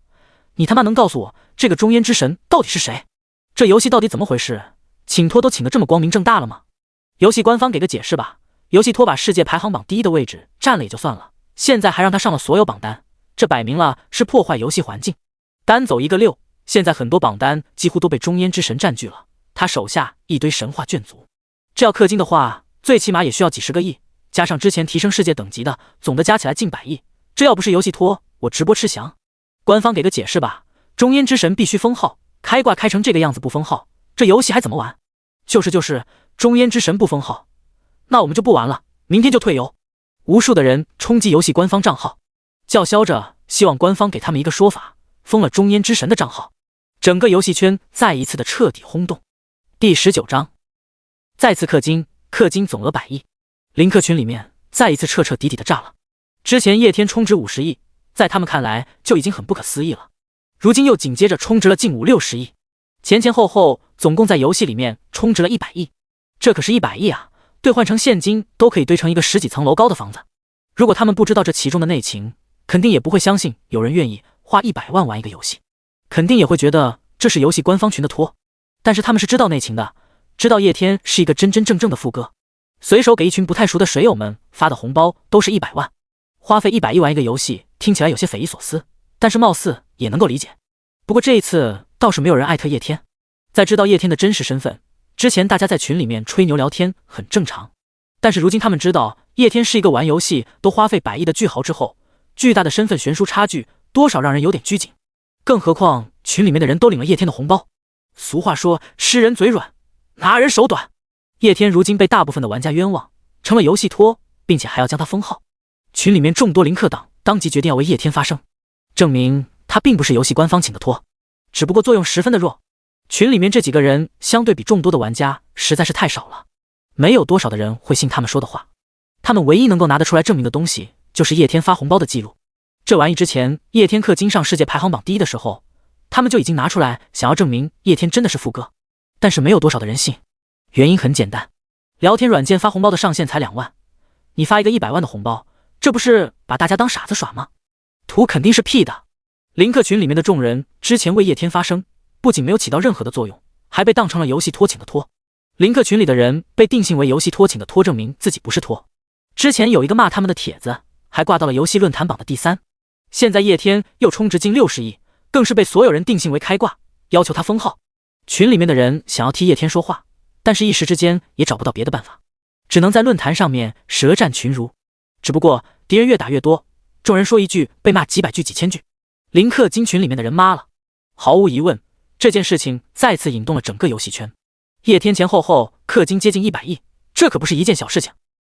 [SPEAKER 1] 你他妈能告诉我这个中烟之神到底是谁？这游戏到底怎么回事？请托都请得这么光明正大了吗？游戏官方给个解释吧。游戏托把世界排行榜第1的位置占了也就算了，现在还让他上了所有榜单，这摆明了是破坏游戏环境。单走一个6，现在很多榜单几乎都被中烟之神占据了，他手下一堆神话卷族，这要氪金的话，最起码也需要几10个亿，加上之前提升世界等级的，总的加起来近100亿。这要不是游戏托，我直播吃翔。官方给个解释吧，中烟之神必须封号，开挂开成这个样子不封号，这游戏还怎么玩？就是中烟之神不封号，那我们就不玩了，明天就退游。无数的人冲击游戏官方账号，叫嚣着希望官方给他们一个说法，封了中烟之神的账号。整个游戏圈再一次的彻底轰动。第19章，再次氪金，氪金总额100亿，零氪群里面再一次彻彻底底的炸了。之前叶天充值50亿，在他们看来就已经很不可思议了，如今又紧接着充值了近50-60亿，前前后后总共在游戏里面充值了100亿，这可是100亿啊，兑换成现金都可以堆成一个10几层楼高的房子。如果他们不知道这其中的内情，肯定也不会相信有人愿意花100万玩一个游戏，肯定也会觉得这是游戏官方群的托。但是他们是知道内情的，知道叶天是一个真真正正的副歌，随手给一群不太熟的水友们发的红包都是100万，花费100亿玩一个游戏，听起来有些匪夷所思，但是貌似也能够理解。不过这一次倒是没有人艾特叶天，在知道叶天的真实身份之前，大家在群里面吹牛聊天很正常，但是如今他们知道叶天是一个玩游戏都花费100亿的巨豪之后，巨大的身份悬殊差距多少让人有点拘谨，更何况群里面的人都领了叶天的红包。俗话说吃人嘴软，拿人手短，叶天如今被大部分的玩家冤枉，成了游戏托，并且还要将他封号。群里面众多零氪党当即决定要为叶天发声，证明他并不是游戏官方请的托，只不过作用十分的弱。群里面这几个人相对比众多的玩家实在是太少了，没有多少的人会信他们说的话。他们唯一能够拿得出来证明的东西就是叶天发红包的记录，这玩意之前叶天氪金上世界排行榜第1的时候，他们就已经拿出来想要证明叶天真的是副歌，但是没有多少的人信。原因很简单，聊天软件发红包的上限才2万，你发一个100万的红包，这不是把大家当傻子耍吗？图肯定是 P 的。零氪群里面的众人之前为叶天发声，不仅没有起到任何的作用，还被当成了游戏托请的托。零氪群里的人被定性为游戏托请的托，证明自己不是托。之前有一个骂他们的帖子还挂到了游戏论坛榜的第3，现在叶天又充值近60亿，更是被所有人定性为开挂，要求他封号。群里面的人想要替叶天说话，但是一时之间也找不到别的办法，只能在论坛上面舌战群儒。只不过敌人越打越多，众人说一句被骂几百句几千句，零氪金群里面的人骂了。毫无疑问，这件事情再次引动了整个游戏圈。叶天前后氪金接近100亿，这可不是一件小事情。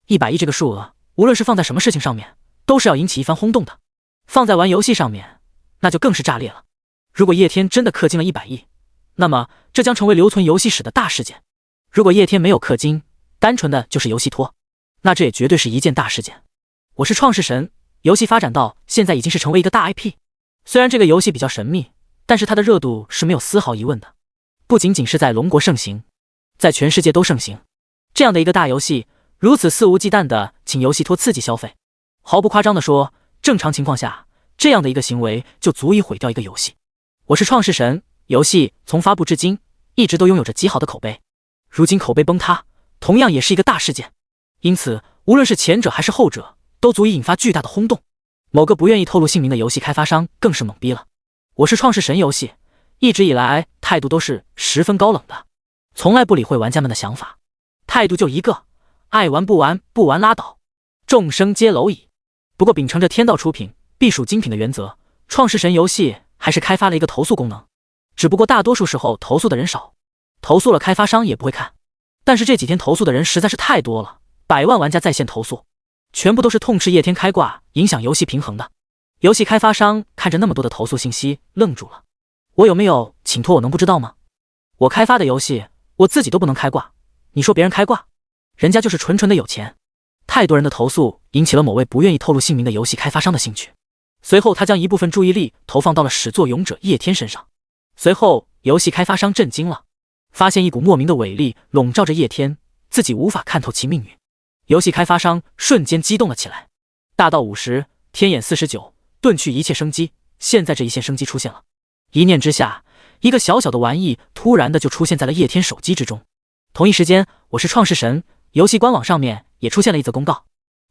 [SPEAKER 1] 100亿这个数额，无论是放在什么事情上面，都是要引起一番轰动的。放在玩游戏上面，那就更是炸裂了。如果叶天真的氪金了100亿，那么这将成为留存游戏史的大事件。如果叶天没有氪金，单纯的就是游戏托，那这也绝对是一件大事件。我是创世神，游戏发展到现在已经是成为一个大 IP。虽然这个游戏比较神秘，但是它的热度是没有丝毫疑问的。不仅仅是在龙国盛行，在全世界都盛行。这样的一个大游戏，如此肆无忌惮的请游戏托刺激消费，毫不夸张的说，正常情况下，这样的一个行为就足以毁掉一个游戏。我是创世神，游戏从发布至今一直都拥有着极好的口碑，如今口碑崩塌，同样也是一个大事件。因此，无论是前者还是后者，都足以引发巨大的轰动。某个不愿意透露姓名的游戏开发商更是懵逼了。我是创世神游戏一直以来态度都是十分高冷的，从来不理会玩家们的想法，态度就一个，爱玩不玩，不玩拉倒，众生皆蝼蚁。不过秉承着天道出品必属精品的原则，创世神游戏还是开发了一个投诉功能，只不过大多数时候投诉的人少，投诉了开发商也不会看。但是这几天投诉的人实在是太多了，100万玩家在线投诉，全部都是痛斥叶天开挂影响游戏平衡的。游戏开发商看着那么多的投诉信息愣住了，我有没有请托我能不知道吗？我开发的游戏我自己都不能开挂，你说别人开挂，人家就是纯纯的有钱。太多人的投诉引起了某位不愿意透露姓名的游戏开发商的兴趣，随后他将一部分注意力投放到了始作俑者叶天身上。随后游戏开发商震惊了，发现一股莫名的伟力笼罩着叶天，自己无法看透其命运。游戏开发商瞬间激动了起来，大道50，天眼49，遁去一切生机。现在这一线生机出现了，一念之下，一个小小的玩意突然的就出现在了叶天手机之中。同一时间，我是创世神游戏官网上面也出现了一则公告，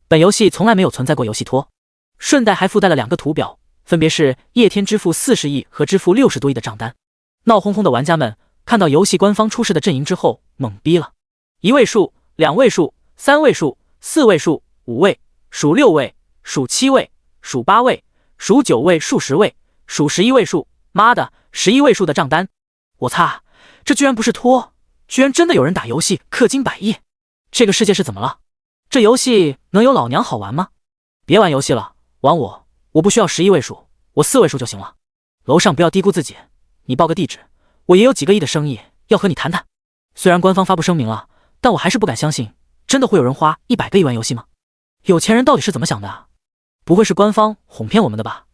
[SPEAKER 1] 本游戏从来没有存在过游戏托，顺带还附带了2个图表，分别是叶天支付40亿和支付60多亿的账单。闹哄哄的玩家们看到游戏官方出示的阵营之后懵逼了，1位数、2位数、3位数、4位数、5位、数6位、数7位、数8位、数9位、数10位、数11位数，妈的，11位数的账单！我擦，这居然不是托，居然真的有人打游戏氪金100亿！这个世界是怎么了？这游戏能有老娘好玩吗？别玩游戏了，玩我不需要11位数，我4位数就行了。楼上不要低估自己，你报个地址，我也有几个亿的生意要和你谈谈。虽然官方发布声明了，但我还是不敢相信，真的会有人花100个亿玩游戏吗？有钱人到底是怎么想的啊？不会是官方哄骗我们的吧？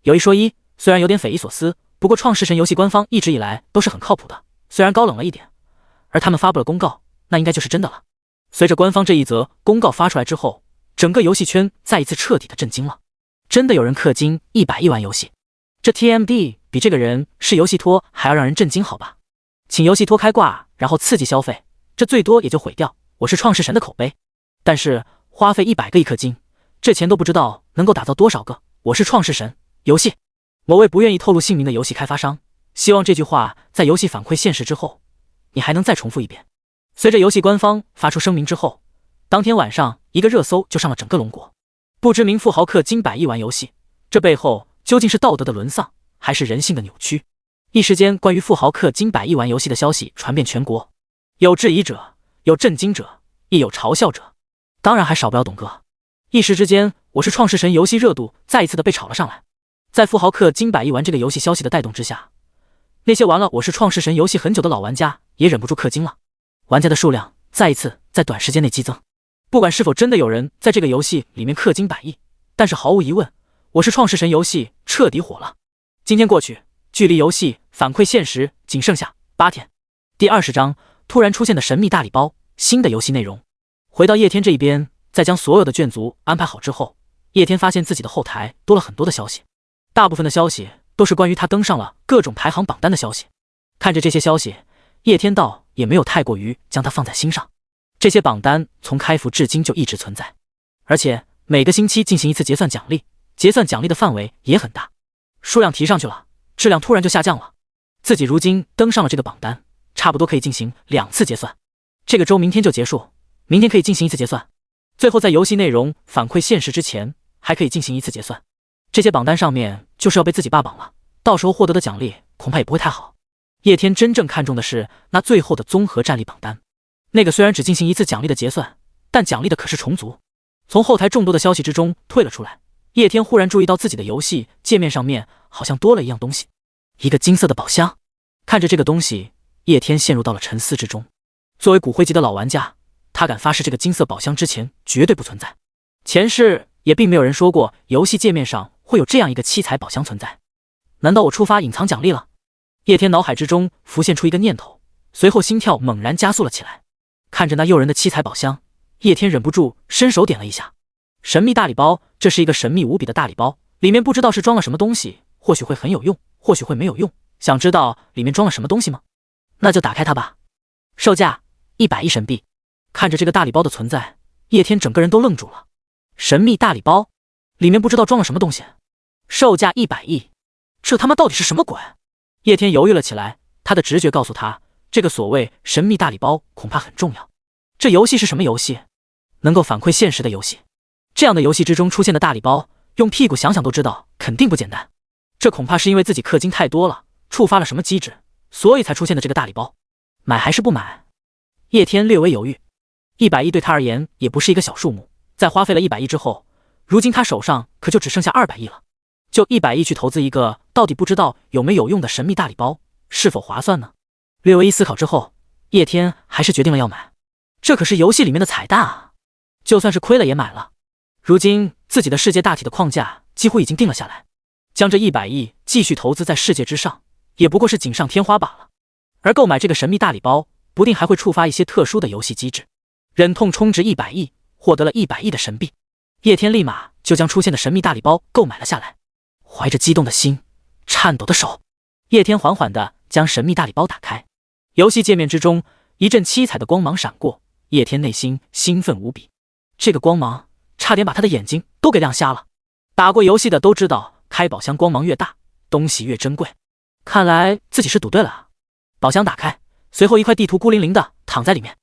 [SPEAKER 1] 有一说一，虽然有点匪夷所思，不过创世神游戏官方一直以来都是很靠谱的，虽然高冷了一点，而他们发布了公告，那应该就是真的了。随着官方这一则公告发出来之后，整个游戏圈再一次彻底的震惊了。真的有人氪金100亿玩游戏，这 TMD 比这个人是游戏托还要让人震惊好吧？请游戏托开挂，然后刺激消费，这最多也就毁掉我是创世神的口碑。但是花费100个亿氪金，这钱都不知道能够打造多少个我是创世神游戏。某位不愿意透露姓名的游戏开发商，希望这句话在游戏反馈现实之后，你还能再重复一遍。随着游戏官方发出声明之后，当天晚上一个热搜就上了整个龙国，不知名富豪氪金100亿玩游戏，这背后究竟是道德的沦丧，还是人性的扭曲？一时间，关于富豪氪金100亿玩游戏的消息传遍全国，有质疑者，有震惊者，亦有嘲笑者，当然还少不了董哥。一时之间，我是创世神游戏热度再一次的被炒了上来。在富豪氪金100亿玩这个游戏消息的带动之下，那些玩了我是创世神游戏很久的老玩家也忍不住氪金了，玩家的数量再一次在短时间内激增。不管是否真的有人在这个游戏里面氪金100亿，但是毫无疑问，我是创世神游戏彻底火了。今天过去，距离游戏反馈现实仅剩下8天。第20章突然出现的神秘大礼包，新的游戏内容。回到叶天这一边，在将所有的卷族安排好之后，叶天发现自己的后台多了很多的消息，大部分的消息都是关于他登上了各种排行榜单的消息。看着这些消息，叶天倒也没有太过于将它放在心上。这些榜单从开服至今就一直存在，而且每个星期进行一次结算奖励，结算奖励的范围也很大，数量提上去了，质量突然就下降了。自己如今登上了这个榜单，差不多可以进行2次结算。这个周明天就结束，明天可以进行1次结算，最后在游戏内容反馈现实之前还可以进行1次结算。这些榜单上面就是要被自己霸榜了，到时候获得的奖励恐怕也不会太好。叶天真正看重的是那最后的综合战力榜单，那个虽然只进行1次奖励的结算，但奖励的可是重组。从后台众多的消息之中退了出来，叶天忽然注意到自己的游戏界面上面好像多了一样东西，一个金色的宝箱。看着这个东西，叶天陷入到了沉思之中。作为骨灰级的老玩家，他敢发誓这个金色宝箱之前绝对不存在，前世也并没有人说过游戏界面上会有这样一个七彩宝箱存在。难道我触发隐藏奖励了？叶天脑海之中浮现出一个念头，随后心跳猛然加速了起来。看着那诱人的七彩宝箱，叶天忍不住伸手点了一下。神秘大礼包，这是一个神秘无比的大礼包，里面不知道是装了什么东西，或许会很有用，或许会没有用。想知道里面装了什么东西吗？那就打开它吧。售价100亿神币。看着这个大礼包的存在，叶天整个人都愣住了。神秘大礼包里面不知道装了什么东西，售价100亿，这他妈到底是什么鬼？叶天犹豫了起来，他的直觉告诉他，这个所谓神秘大礼包恐怕很重要。这游戏是什么游戏？能够反馈现实的游戏。这样的游戏之中出现的大礼包，用屁股想想都知道肯定不简单。这恐怕是因为自己氪金太多了，触发了什么机制，所以才出现的这个大礼包。买还是不买？叶天略微犹豫。100亿对他而言也不是一个小数目，在花费了100亿之后，如今他手上可就只剩下200亿了。就100亿去投资一个到底不知道有没有用的神秘大礼包，是否划算呢？略微一思考之后，叶天还是决定了要买。这可是游戏里面的彩蛋啊，就算是亏了也买了。如今自己的世界大体的框架几乎已经定了下来，将这100亿继续投资在世界之上，也不过是锦上添花罢了。而购买这个神秘大礼包，不定还会触发一些特殊的游戏机制。忍痛充值100亿，获得了100亿的神币。叶天立马就将出现的神秘大礼包购买了下来。怀着激动的心，颤抖的手，叶天缓缓地将神秘大礼包打开。游戏界面之中，一阵七彩的光芒闪过，叶天内心兴奋无比。这个光芒差点把他的眼睛都给亮瞎了。打过游戏的都知道，开宝箱光芒越大，东西越珍贵。看来自己是赌对了啊！宝箱打开，随后一块地图孤零零的躺在里面。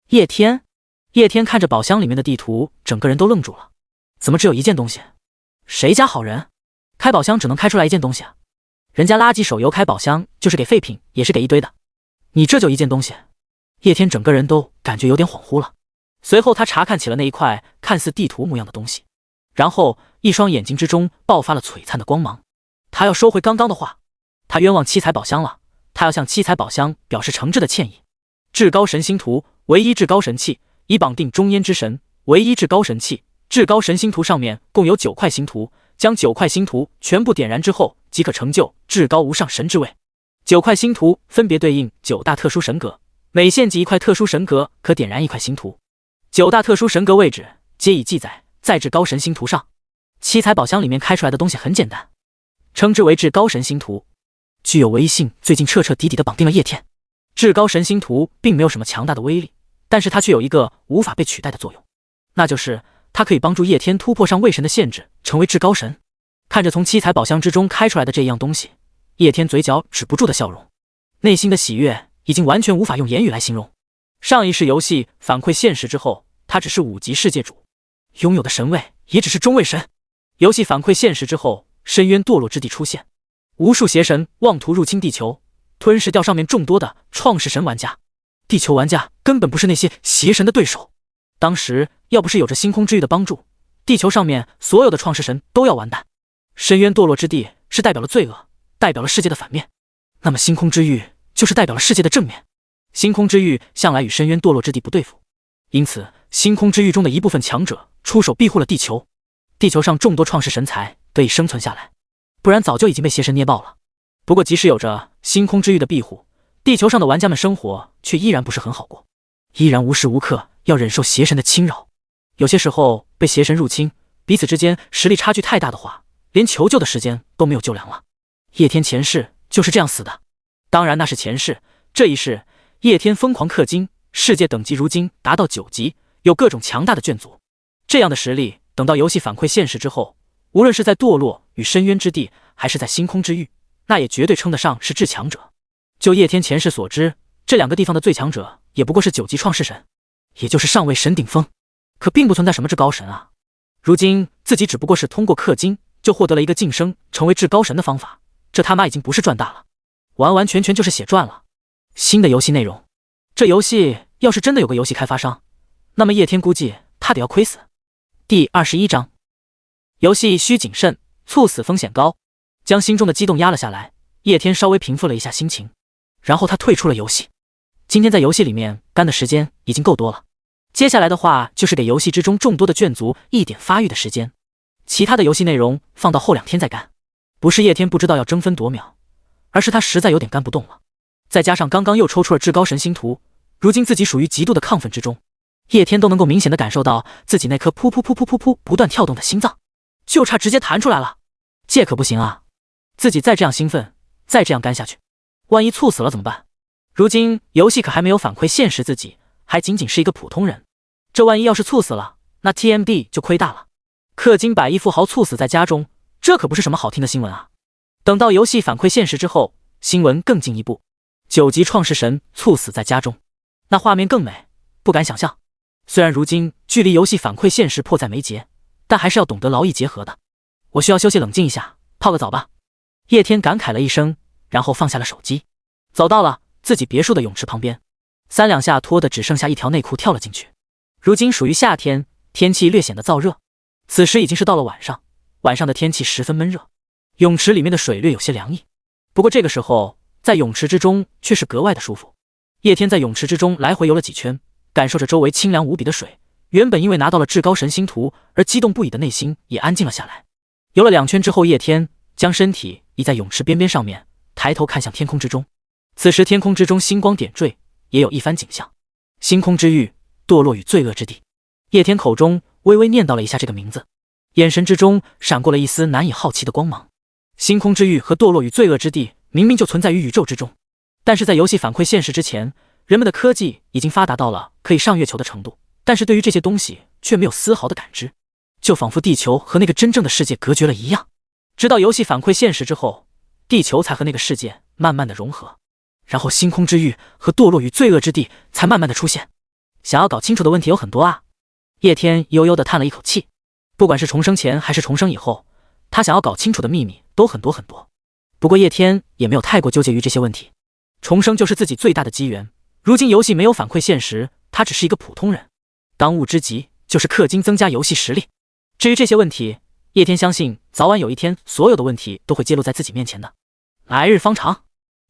[SPEAKER 1] 叶天看着宝箱里面的地图，整个人都愣住了。怎么只有一件东西？谁家好人？开宝箱只能开出来一件东西啊？人家垃圾手游开宝箱就是给废品，也是给一堆的。你这就一件东西？叶天整个人都感觉有点恍惚了。随后他查看起了那一块看似地图模样的东西，然后一双眼睛之中爆发了璀璨的光芒。他要收回刚刚的话，他冤枉七彩宝箱了，他要向七彩宝箱表示诚挚的歉意。至高神星图，唯一至高神器，以绑定中焉之神，唯一至高神器。至高神星图上面共有9块星图，将9块星图全部点燃之后，即可成就至高无上神之位。9块星图分别对应9大特殊神格，每献祭1块特殊神格，可点燃1块星图。9大特殊神格位置皆已记载在至高神星图上。七彩宝箱里面开出来的东西很简单，称之为至高神星图，具有唯一性，最近彻彻底底的绑定了叶天。至高神星图并没有什么强大的威力，但是它却有一个无法被取代的作用，那就是它可以帮助叶天突破上位神的限制，成为至高神。看着从七彩宝箱之中开出来的这一样东西，叶天嘴角止不住的笑容，内心的喜悦已经完全无法用言语来形容。上一世游戏反馈现实之后，他只是5级世界主，拥有的神位也只是中位神。游戏反馈现实之后，深渊堕落之地出现，无数邪神妄图入侵地球，吞噬掉上面众多的创世神玩家。地球玩家根本不是那些邪神的对手。当时要不是有着星空之域的帮助，地球上面所有的创世神都要完蛋。深渊堕落之地是代表了罪恶，代表了世界的反面，那么星空之域就是代表了世界的正面。星空之域向来与深渊堕落之地不对付，因此星空之域中的一部分强者出手庇护了地球，地球上众多创世神才得以生存下来，不然早就已经被邪神捏爆了。不过即使有着星空之域的庇护，地球上的玩家们生活却依然不是很好过，依然无时无刻要忍受邪神的侵扰。有些时候被邪神入侵，彼此之间实力差距太大的话，连求救的时间都没有救粮了。叶天前世就是这样死的，当然那是前世，这一世叶天疯狂氪金，世界等级如今达到9级，有各种强大的眷族。这样的实力等到游戏反馈现实之后，无论是在堕落与深渊之地，还是在星空之域，那也绝对称得上是至强者。就叶天前世所知，这2个地方的最强者也不过是9级创世神，也就是上位神顶峰，可并不存在什么至高神啊。如今自己只不过是通过氪金就获得了一个晋升成为至高神的方法，这他妈已经不是赚大了，完完全全就是血赚了。新的游戏内容，这游戏要是真的有个游戏开发商，那么叶天估计他得要亏死。第21章，游戏需谨慎，猝死风险高。将心中的激动压了下来，叶天稍微平复了一下心情，然后他退出了游戏。今天在游戏里面干的时间已经够多了，接下来的话就是给游戏之中众多的眷族一点发育的时间，其他的游戏内容放到后2天再干。不是叶天不知道要争分夺秒，而是他实在有点干不动了。再加上刚刚又抽出了至高神星图，如今自己属于极度的亢奋之中，叶天都能够明显的感受到自己那颗噗噗噗噗噗噗不断跳动的心脏，就差直接弹出来了。这可不行啊，自己再这样兴奋，再这样干下去，万一猝死了怎么办？如今游戏可还没有反馈现实，自己还仅仅是一个普通人，这万一要是猝死了，那 TMD 就亏大了。氪金100亿富豪猝死在家中，这可不是什么好听的新闻啊。等到游戏反馈现实之后，新闻更进一步，9级创世神猝死在家中，那画面更美，不敢想象。虽然如今距离游戏反馈现实迫在眉睫，但还是要懂得劳逸结合的。我需要休息冷静一下，泡个澡吧。叶天感慨了一声，然后放下了手机，走到了自己别墅的泳池旁边，3两下脱的只剩下一条内裤跳了进去。如今属于夏天，天气略显得燥热，此时已经是到了晚上，晚上的天气十分闷热，泳池里面的水略有些凉意，不过这个时候在泳池之中却是格外的舒服。叶天在泳池之中来回游了几圈，感受着周围清凉无比的水，原本因为拿到了至高神星图而激动不已的内心也安静了下来。游了2圈之后，叶天将身体移在泳池边边上面，抬头看向天空之中。此时天空之中星光点缀，也有一番景象。星空之域，堕落与罪恶之地。叶天口中微微念叨了一下这个名字，眼神之中闪过了一丝难以好奇的光芒。星空之域和堕落与罪恶之地明明就存在于宇宙之中，但是在游戏反馈现实之前，人们的科技已经发达到了可以上月球的程度，但是对于这些东西却没有丝毫的感知，就仿佛地球和那个真正的世界隔绝了一样。直到游戏反馈现实之后，地球才和那个世界慢慢的融合，然后星空之域和堕落与罪恶之地才慢慢的出现。想要搞清楚的问题有很多啊。叶天悠悠的叹了一口气，不管是重生前还是重生以后，他想要搞清楚的秘密都很多很多。不过叶天也没有太过纠结于这些问题，重生就是自己最大的机缘。如今游戏没有反馈现实，他只是一个普通人，当务之急就是氪金增加游戏实力。至于这些问题，叶天相信早晚有一天所有的问题都会揭露在自己面前的。来日方长，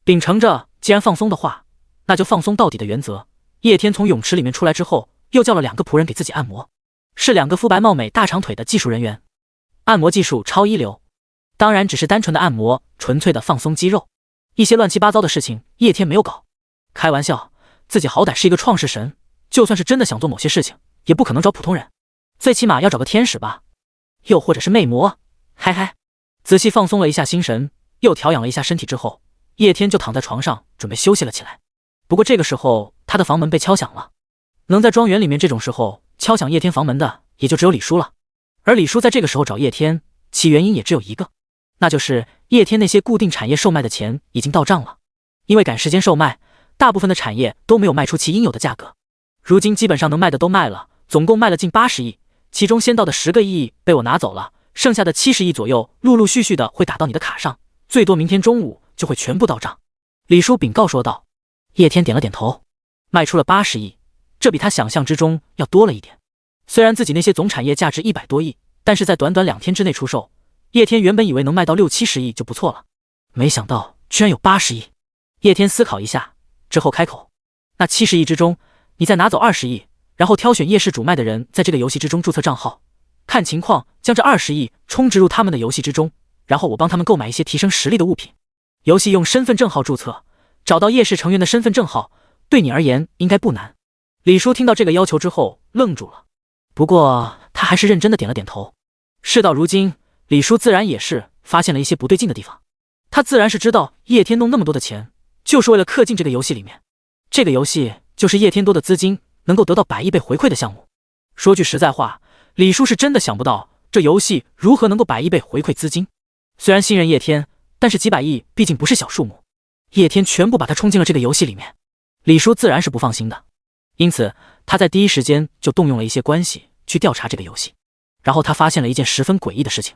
[SPEAKER 1] 秉承着既然放松的话那就放松到底的原则，叶天从泳池里面出来之后，又叫了2个仆人给自己按摩，是2个肤白貌美、大长腿的技术人员，按摩技术超一流。当然只是单纯的按摩，纯粹的放松肌肉，一些乱七八糟的事情叶天没有搞。开玩笑，自己好歹是一个创世神，就算是真的想做某些事情，也不可能找普通人，最起码要找个天使吧，又或者是魅魔。嗨嗨，仔细放松了一下心神，又调养了一下身体之后，叶天就躺在床上准备休息了起来。不过这个时候他的房门被敲响了，能在庄园里面这种时候敲响叶天房门的也就只有李叔了。而李叔在这个时候找叶天，其原因也只有一个，那就是叶天那些固定产业售卖的钱已经到账了，因为赶时间售卖，大部分的产业都没有卖出其应有的价格，如今基本上能卖的都卖了，总共卖了近80亿，其中先到的10个亿被我拿走了，剩下的70亿左右陆陆续续的会打到你的卡上，最多明天中午就会全部到账。李叔禀告说道。叶天点了点头，卖出了80亿，这比他想象之中要多了一点。虽然自己那些总产业价值100多亿，但是在短短2天之内出售，叶天原本以为能卖到60、70亿就不错了，没想到居然有80亿。叶天思考一下之后开口，那70亿之中，你再拿走20亿，然后挑选夜市主卖的人在这个游戏之中注册账号，看情况将这20亿充值入他们的游戏之中，然后我帮他们购买一些提升实力的物品。游戏用身份证号注册，找到夜市成员的身份证号，对你而言应该不难。李叔听到这个要求之后愣住了，不过他还是认真的点了点头。事到如今，李叔自然也是发现了一些不对劲的地方。他自然是知道叶天弄那么多的钱，就是为了氪进这个游戏里面。这个游戏就是叶天多的资金能够得到100亿倍回馈的项目。说句实在话，李叔是真的想不到这游戏如何能够100亿倍回馈资金。虽然信任叶天，但是几百亿毕竟不是小数目，叶天全部把它冲进了这个游戏里面，李叔自然是不放心的。因此他在第一时间就动用了一些关系去调查这个游戏。然后他发现了一件十分诡异的事情，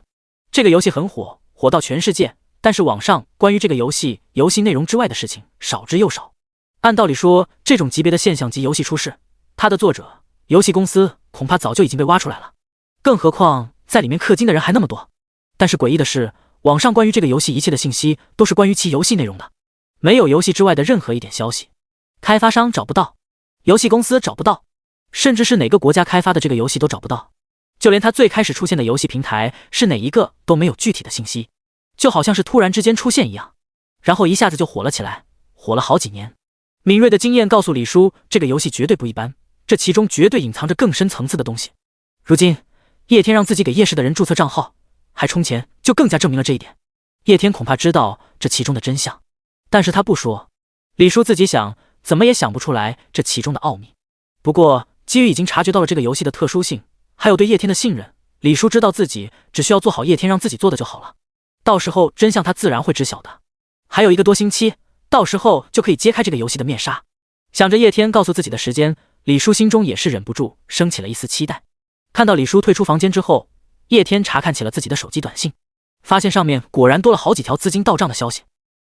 [SPEAKER 1] 这个游戏很火，火到全世界，但是网上关于这个游戏内容之外的事情少之又少。按道理说，这种级别的现象级游戏出世，它的作者、游戏公司恐怕早就已经被挖出来了，更何况在里面氪金的人还那么多。但是诡异的是，网上关于这个游戏一切的信息都是关于其游戏内容的，没有游戏之外的任何一点消息。开发商找不到，游戏公司找不到，甚至是哪个国家开发的这个游戏都找不到，就连它最开始出现的游戏平台是哪一个都没有具体的信息，就好像是突然之间出现一样，然后一下子就火了起来，火了好几年。敏锐的经验告诉李叔，这个游戏绝对不一般，这其中绝对隐藏着更深层次的东西。如今叶天让自己给夜市的人注册账号还充钱，就更加证明了这一点。叶天恐怕知道这其中的真相，但是他不说。李叔自己想，怎么也想不出来这其中的奥秘。不过基于已经察觉到了这个游戏的特殊性，还有对叶天的信任，李叔知道自己只需要做好叶天让自己做的就好了，到时候真相他自然会知晓的。还有1个多星期，到时候就可以揭开这个游戏的面纱。想着叶天告诉自己的时间，李叔心中也是忍不住升起了一丝期待。看到李叔退出房间之后，叶天查看起了自己的手机短信，发现上面果然多了好几条资金到账的消息，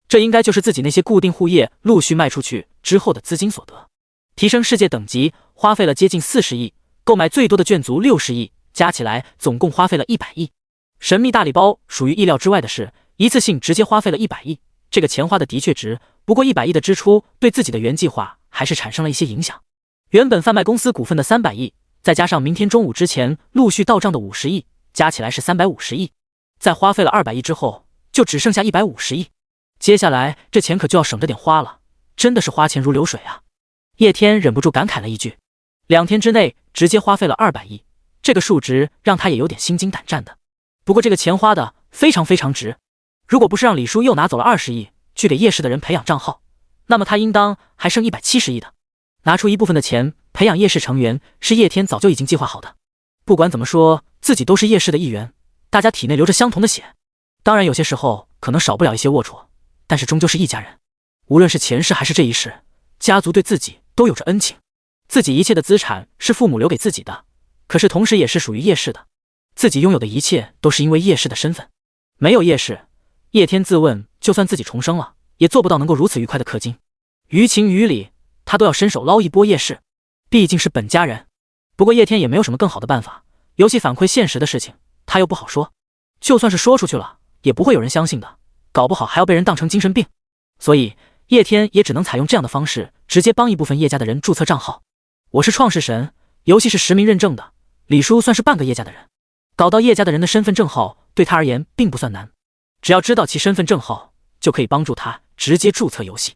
[SPEAKER 1] 这应该就是自己那些固定户业陆续卖出去之后的资金所得。提升世界等级花费了接近40亿，购买最多的眷族60亿，加起来总共花费了100亿。神秘大礼包属于意料之外的是，一次性直接花费了100亿，这个钱花的的确值，不过100亿的支出对自己的原计划还是产生了一些影响。原本贩卖公司股份的300亿，再加上明天中午之前陆续到账的50亿，加起来是350亿。在花费了200亿之后，就只剩下150亿。接下来这钱可就要省着点花了，真的是花钱如流水啊！叶天忍不住感慨了一句，2天之内直接花费了200亿，这个数值让他也有点心惊胆战的。不过这个钱花的非常非常值，如果不是让李叔又拿走了20亿去给夜市的人培养账号，那么他应当还剩170亿的。拿出一部分的钱培养夜市成员，是叶天早就已经计划好的。不管怎么说，自己都是夜市的一员，大家体内流着相同的血，当然有些时候可能少不了一些龌龊，但是终究是一家人。无论是前世还是这一世，家族对自己都有着恩情。自己一切的资产是父母留给自己的，可是同时也是属于叶氏的。自己拥有的一切都是因为叶氏的身份，没有叶氏，叶天自问，就算自己重生了，也做不到能够如此愉快的氪金。于情于理，他都要伸手捞一波叶氏，毕竟是本家人。不过叶天也没有什么更好的办法，游戏反馈现实的事情，他又不好说。就算是说出去了，也不会有人相信的，搞不好还要被人当成精神病。所以叶天也只能采用这样的方式，直接帮一部分叶家的人注册账号。我是创世神，游戏是实名认证的，李叔算是半个叶家的人，搞到叶家的人的身份证号对他而言并不算难，只要知道其身份证号，就可以帮助他直接注册游戏，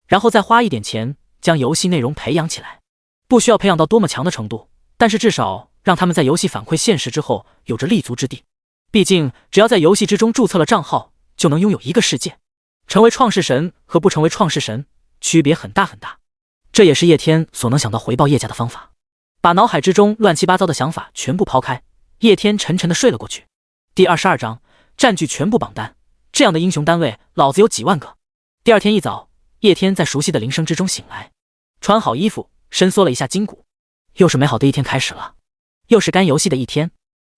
[SPEAKER 1] 然后再花一点钱将游戏内容培养起来。不需要培养到多么强的程度，但是至少让他们在游戏反馈现实之后有着立足之地。毕竟只要在游戏之中注册了账号，就能拥有一个世界。成为创世神和不成为创世神区别很大很大，这也是叶天所能想到回报叶家的方法。把脑海之中乱七八糟的想法全部抛开，叶天沉沉的睡了过去。第22章占据全部榜单，这样的英雄单位老子有几万个。第二天一早，叶天在熟悉的铃声之中醒来，穿好衣服，伸缩了一下筋骨，又是美好的一天开始了，又是干游戏的一天。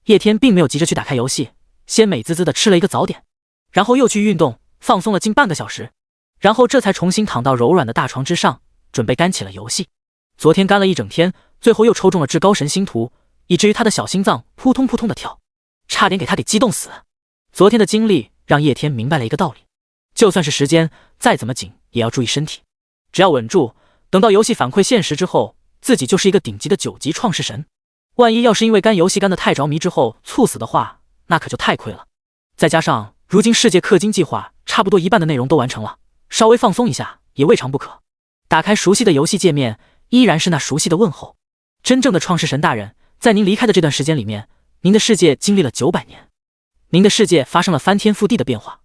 [SPEAKER 1] 叶天并没有急着去打开游戏，先美滋滋的吃了一个早点，然后又去运动，放松了近半个小时，然后这才重新躺到柔软的大床之上，准备干起了游戏。昨天干了一整天，最后又抽中了至高神星图，以至于他的小心脏扑通扑通的跳，差点给他给激动死。昨天的经历让叶天明白了一个道理，就算是时间再怎么紧，也要注意身体，只要稳住，等到游戏反馈现实之后，自己就是一个顶级的9级创世神。万一要是因为干游戏干得太着迷之后猝死的话，那可就太亏了。再加上如今世界氪金计划差不多一半的内容都完成了，稍微放松一下也未尝不可。打开熟悉的游戏界面，依然是那熟悉的问候。真正的创世神大人，在您离开的这段时间里面，您的世界经历了900年，您的世界发生了翻天覆地的变化。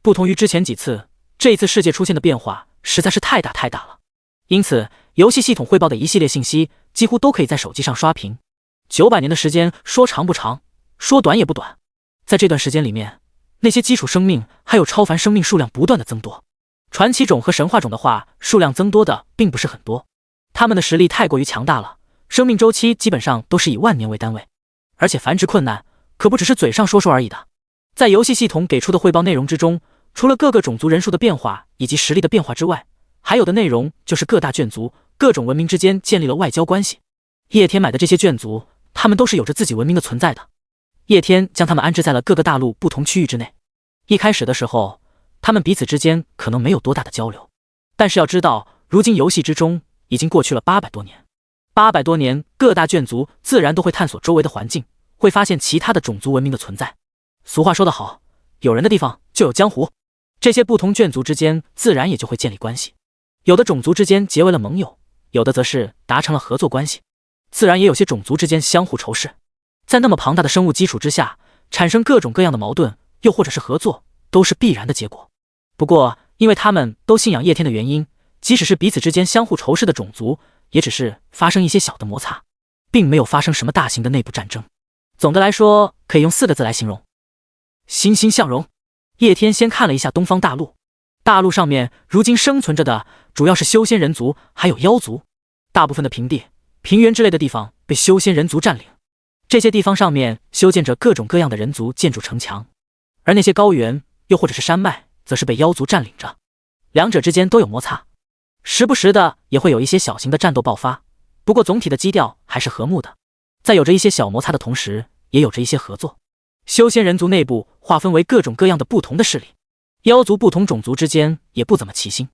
[SPEAKER 1] 不同于之前几次，这一次世界出现的变化实在是太大太大了，因此游戏系统汇报的一系列信息几乎都可以在手机上刷屏。900年的时间说长不长，说短也不短。在这段时间里面，那些基础生命还有超凡生命数量不断的增多，传奇种和神话种的话数量增多的并不是很多，他们的实力太过于强大了，生命周期基本上都是以万年为单位，而且繁殖困难可不只是嘴上说说而已的。在游戏系统给出的汇报内容之中，除了各个种族人数的变化以及实力的变化之外，还有的内容就是各大眷族、各种文明之间建立了外交关系。叶天买的这些眷族，他们都是有着自己文明的存在的。叶天将他们安置在了各个大陆不同区域之内。一开始的时候，他们彼此之间可能没有多大的交流，但是要知道，如今游戏之中已经过去了800多年。800多年，各大眷族自然都会探索周围的环境，会发现其他的种族文明的存在。俗话说得好，有人的地方就有江湖。这些不同眷族之间自然也就会建立关系，有的种族之间结为了盟友，有的则是达成了合作关系，自然也有些种族之间相互仇视。在那么庞大的生物基础之下，产生各种各样的矛盾，又或者是合作，都是必然的结果。不过因为他们都信仰叶天的原因，即使是彼此之间相互仇视的种族，也只是发生一些小的摩擦，并没有发生什么大型的内部战争。总的来说，可以用4个字来形容：欣欣向荣。叶天先看了一下东方大陆，大陆上面如今生存着的主要是修仙人族还有妖族，大部分的平地、平原之类的地方被修仙人族占领，这些地方上面修建着各种各样的人族建筑城墙，而那些高原又或者是山脉则是被妖族占领着，两者之间都有摩擦，时不时的也会有一些小型的战斗爆发，不过总体的基调还是和睦的。在有着一些小摩擦的同时，也有着一些合作。修仙人族内部划分为各种各样的不同的势力，妖族不同种族之间也不怎么齐心。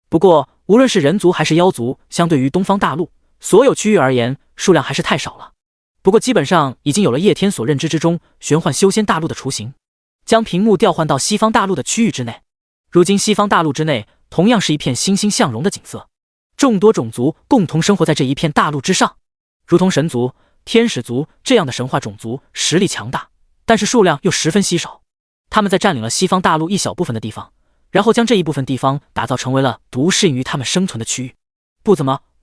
[SPEAKER 1] 不过无论是人族还是妖族，相对于东方大陆所有区域而言，数量还是太少了。不过基本上已经有了叶天所认知之中玄幻修仙大陆的雏形，将屏幕调换到西方大陆的区域之内。如今西方大陆之内同样是一片欣欣向荣的景色，众多种族共同生活在这一片大陆之上，如同神族、天使族这样的神话种族实力强大，但是数量又十分稀少。他们在占领了西方大陆一小部分的地方，然后将这一部分地方打造成为了独适应于他们生存的区域，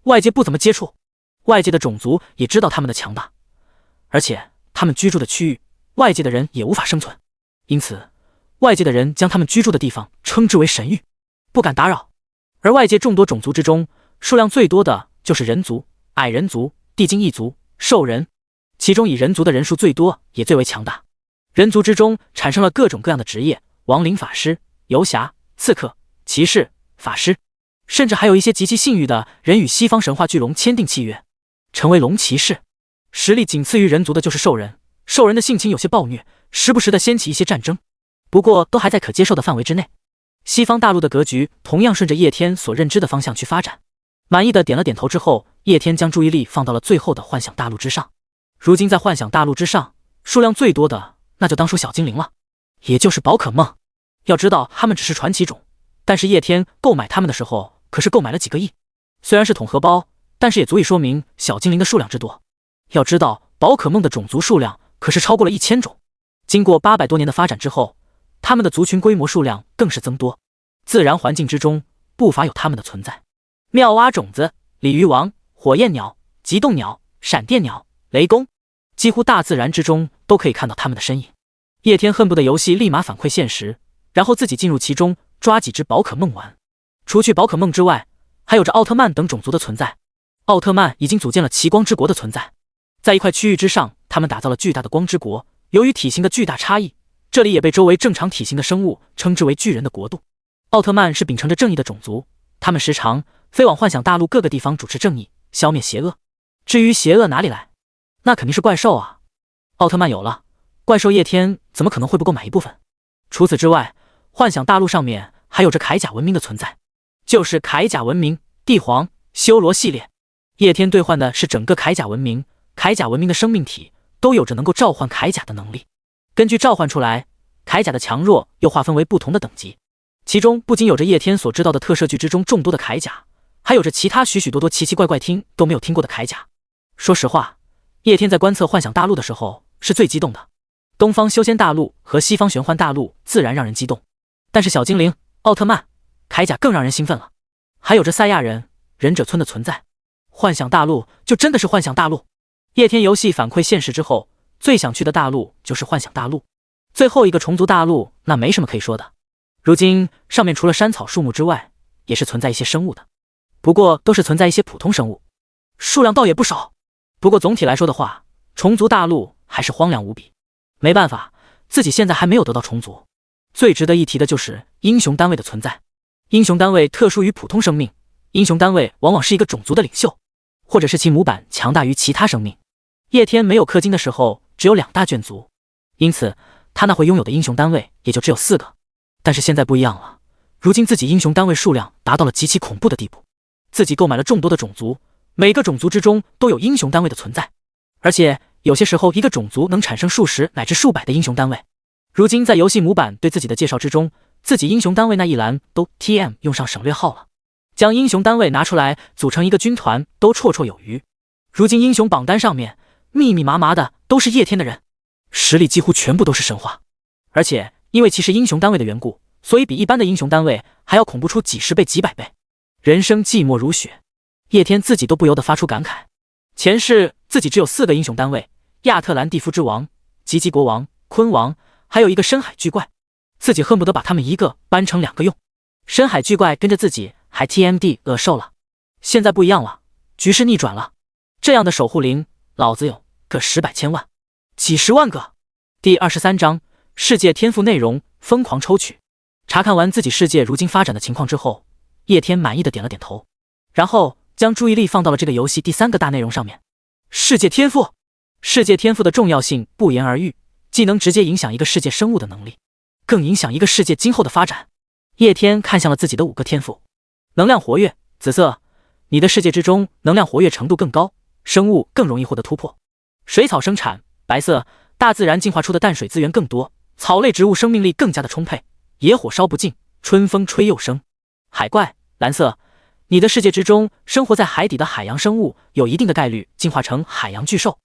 [SPEAKER 1] 外界不怎么接触，外界的种族也知道他们的强大，而且他们居住的区域，外界的人也无法生存，因此外界的人将他们居住的地方称之为神域，不敢打扰。而外界众多种族之中，数量最多的就是人族、矮人族、地精异族、兽人，其中以人族的人数最多，也最为强大。人族之中产生了各种各样的职业，亡灵法师、游侠、刺客、骑士、法师，甚至还有一些极其幸运的人与西方神话巨龙签订契约，成为龙骑士。实力仅次于人族的就是兽人，兽人的性情有些暴虐，时不时的掀起一些战争，不过都还在可接受的范围之内。西方大陆的格局同样顺着叶天所认知的方向去发展。满意的点了点头之后，叶天将注意力放到了最后的幻想大陆之上。如今在幻想大陆之上，数量最多的那就当属小精灵了，也就是宝可梦。要知道它们只是传奇种，但是叶天购买它们的时候可是购买了几个亿。虽然是统合包，但是也足以说明小精灵的数量之多。要知道宝可梦的种族数量可是超过了1000种。经过800多年的发展之后，它们的族群规模数量更是增多。自然环境之中不乏有它们的存在。妙蛙种子、鲤鱼王、火焰鸟、极冻鸟、闪电鸟、雷公，几乎大自然之中都可以看到它们的身影。叶天恨不得游戏立马反馈现实，然后自己进入其中抓几只宝可梦玩。除去宝可梦之外，还有着奥特曼等种族的存在。奥特曼已经组建了奇光之国的存在，在一块区域之上，他们打造了巨大的光之国。由于体型的巨大差异，这里也被周围正常体型的生物称之为巨人的国度。奥特曼是秉承着正义的种族，他们时常飞往幻想大陆各个地方主持正义，消灭邪恶。至于邪恶哪里来，那肯定是怪兽啊。奥特曼有了，怪兽叶天怎么可能会不购买一部分？除此之外，幻想大陆上面还有着铠甲文明的存在，就是铠甲文明、帝皇、修罗系列。叶天兑换的是整个铠甲文明，铠甲文明的生命体都有着能够召唤铠甲的能力。根据召唤出来，铠甲的强弱又划分为不同的等级。其中不仅有着叶天所知道的特摄剧之中众多的铠甲，还有着其他许许多多奇奇怪怪听都没有听过的铠甲。说实话，叶天在观测幻想大陆的时候是最激动的。东方修仙大陆和西方玄幻大陆自然让人激动，但是小精灵、奥特曼、铠甲更让人兴奋了。还有着赛亚人、忍者村的存在，幻想大陆就真的是幻想大陆。叶天游戏反馈现实之后，最想去的大陆就是幻想大陆。最后一个虫族大陆那没什么可以说的，如今上面除了山草树木之外，也是存在一些生物的，不过都是存在一些普通生物，数量倒也不少。不过总体来说的话，虫族大陆还是荒凉无比。没办法，自己现在还没有得到虫族。最值得一提的就是英雄单位的存在。英雄单位特殊于普通生命，英雄单位往往是一个种族的领袖，或者是其模板强大于其他生命。叶天没有氪金的时候只有2大眷族，因此他那会拥有的英雄单位也就只有4个。但是现在不一样了，如今自己英雄单位数量达到了极其恐怖的地步。自己购买了众多的种族，每个种族之中都有英雄单位的存在，而且有些时候一个种族能产生数十乃至数百的英雄单位。如今在游戏模板对自己的介绍之中，自己英雄单位那一栏都 TM 用上省略号了，将英雄单位拿出来组成一个军团都绰绰有余。如今英雄榜单上面密密麻麻的都是叶天的人，实力几乎全部都是神话。而且因为其实英雄单位的缘故，所以比一般的英雄单位还要恐怖出几十倍几百倍。人生寂寞如雪，叶天自己都不由得发出感慨。前世自己只有4个英雄单位，亚特兰蒂夫之王、吉吉国王、昆王，还有一个深海巨怪，自己恨不得把他们一个搬成2个用。深海巨怪跟着自己还 TMD 恶兽了。现在不一样了，局势逆转了，这样的守护灵老子有个10百千万几10万个。第23章世界天赋内容疯狂抽取。查看完自己世界如今发展的情况之后，叶天满意的点了点头，然后将注意力放到了这个游戏第3个大内容上面。世界天赋。世界天赋的重要性不言而喻，既能直接影响一个世界生物的能力，更影响一个世界今后的发展。叶天看向了自己的5个天赋。能量活跃，紫色，你的世界之中能量活跃程度更高，生物更容易获得突破。水草生产，白色，大自然进化出的淡水资源更多，草类植物生命力更加的充沛，野火烧不尽，春风吹又生。海怪，蓝色，你的世界之中生活在海底的海洋生物有一定的概率进化成海洋巨兽。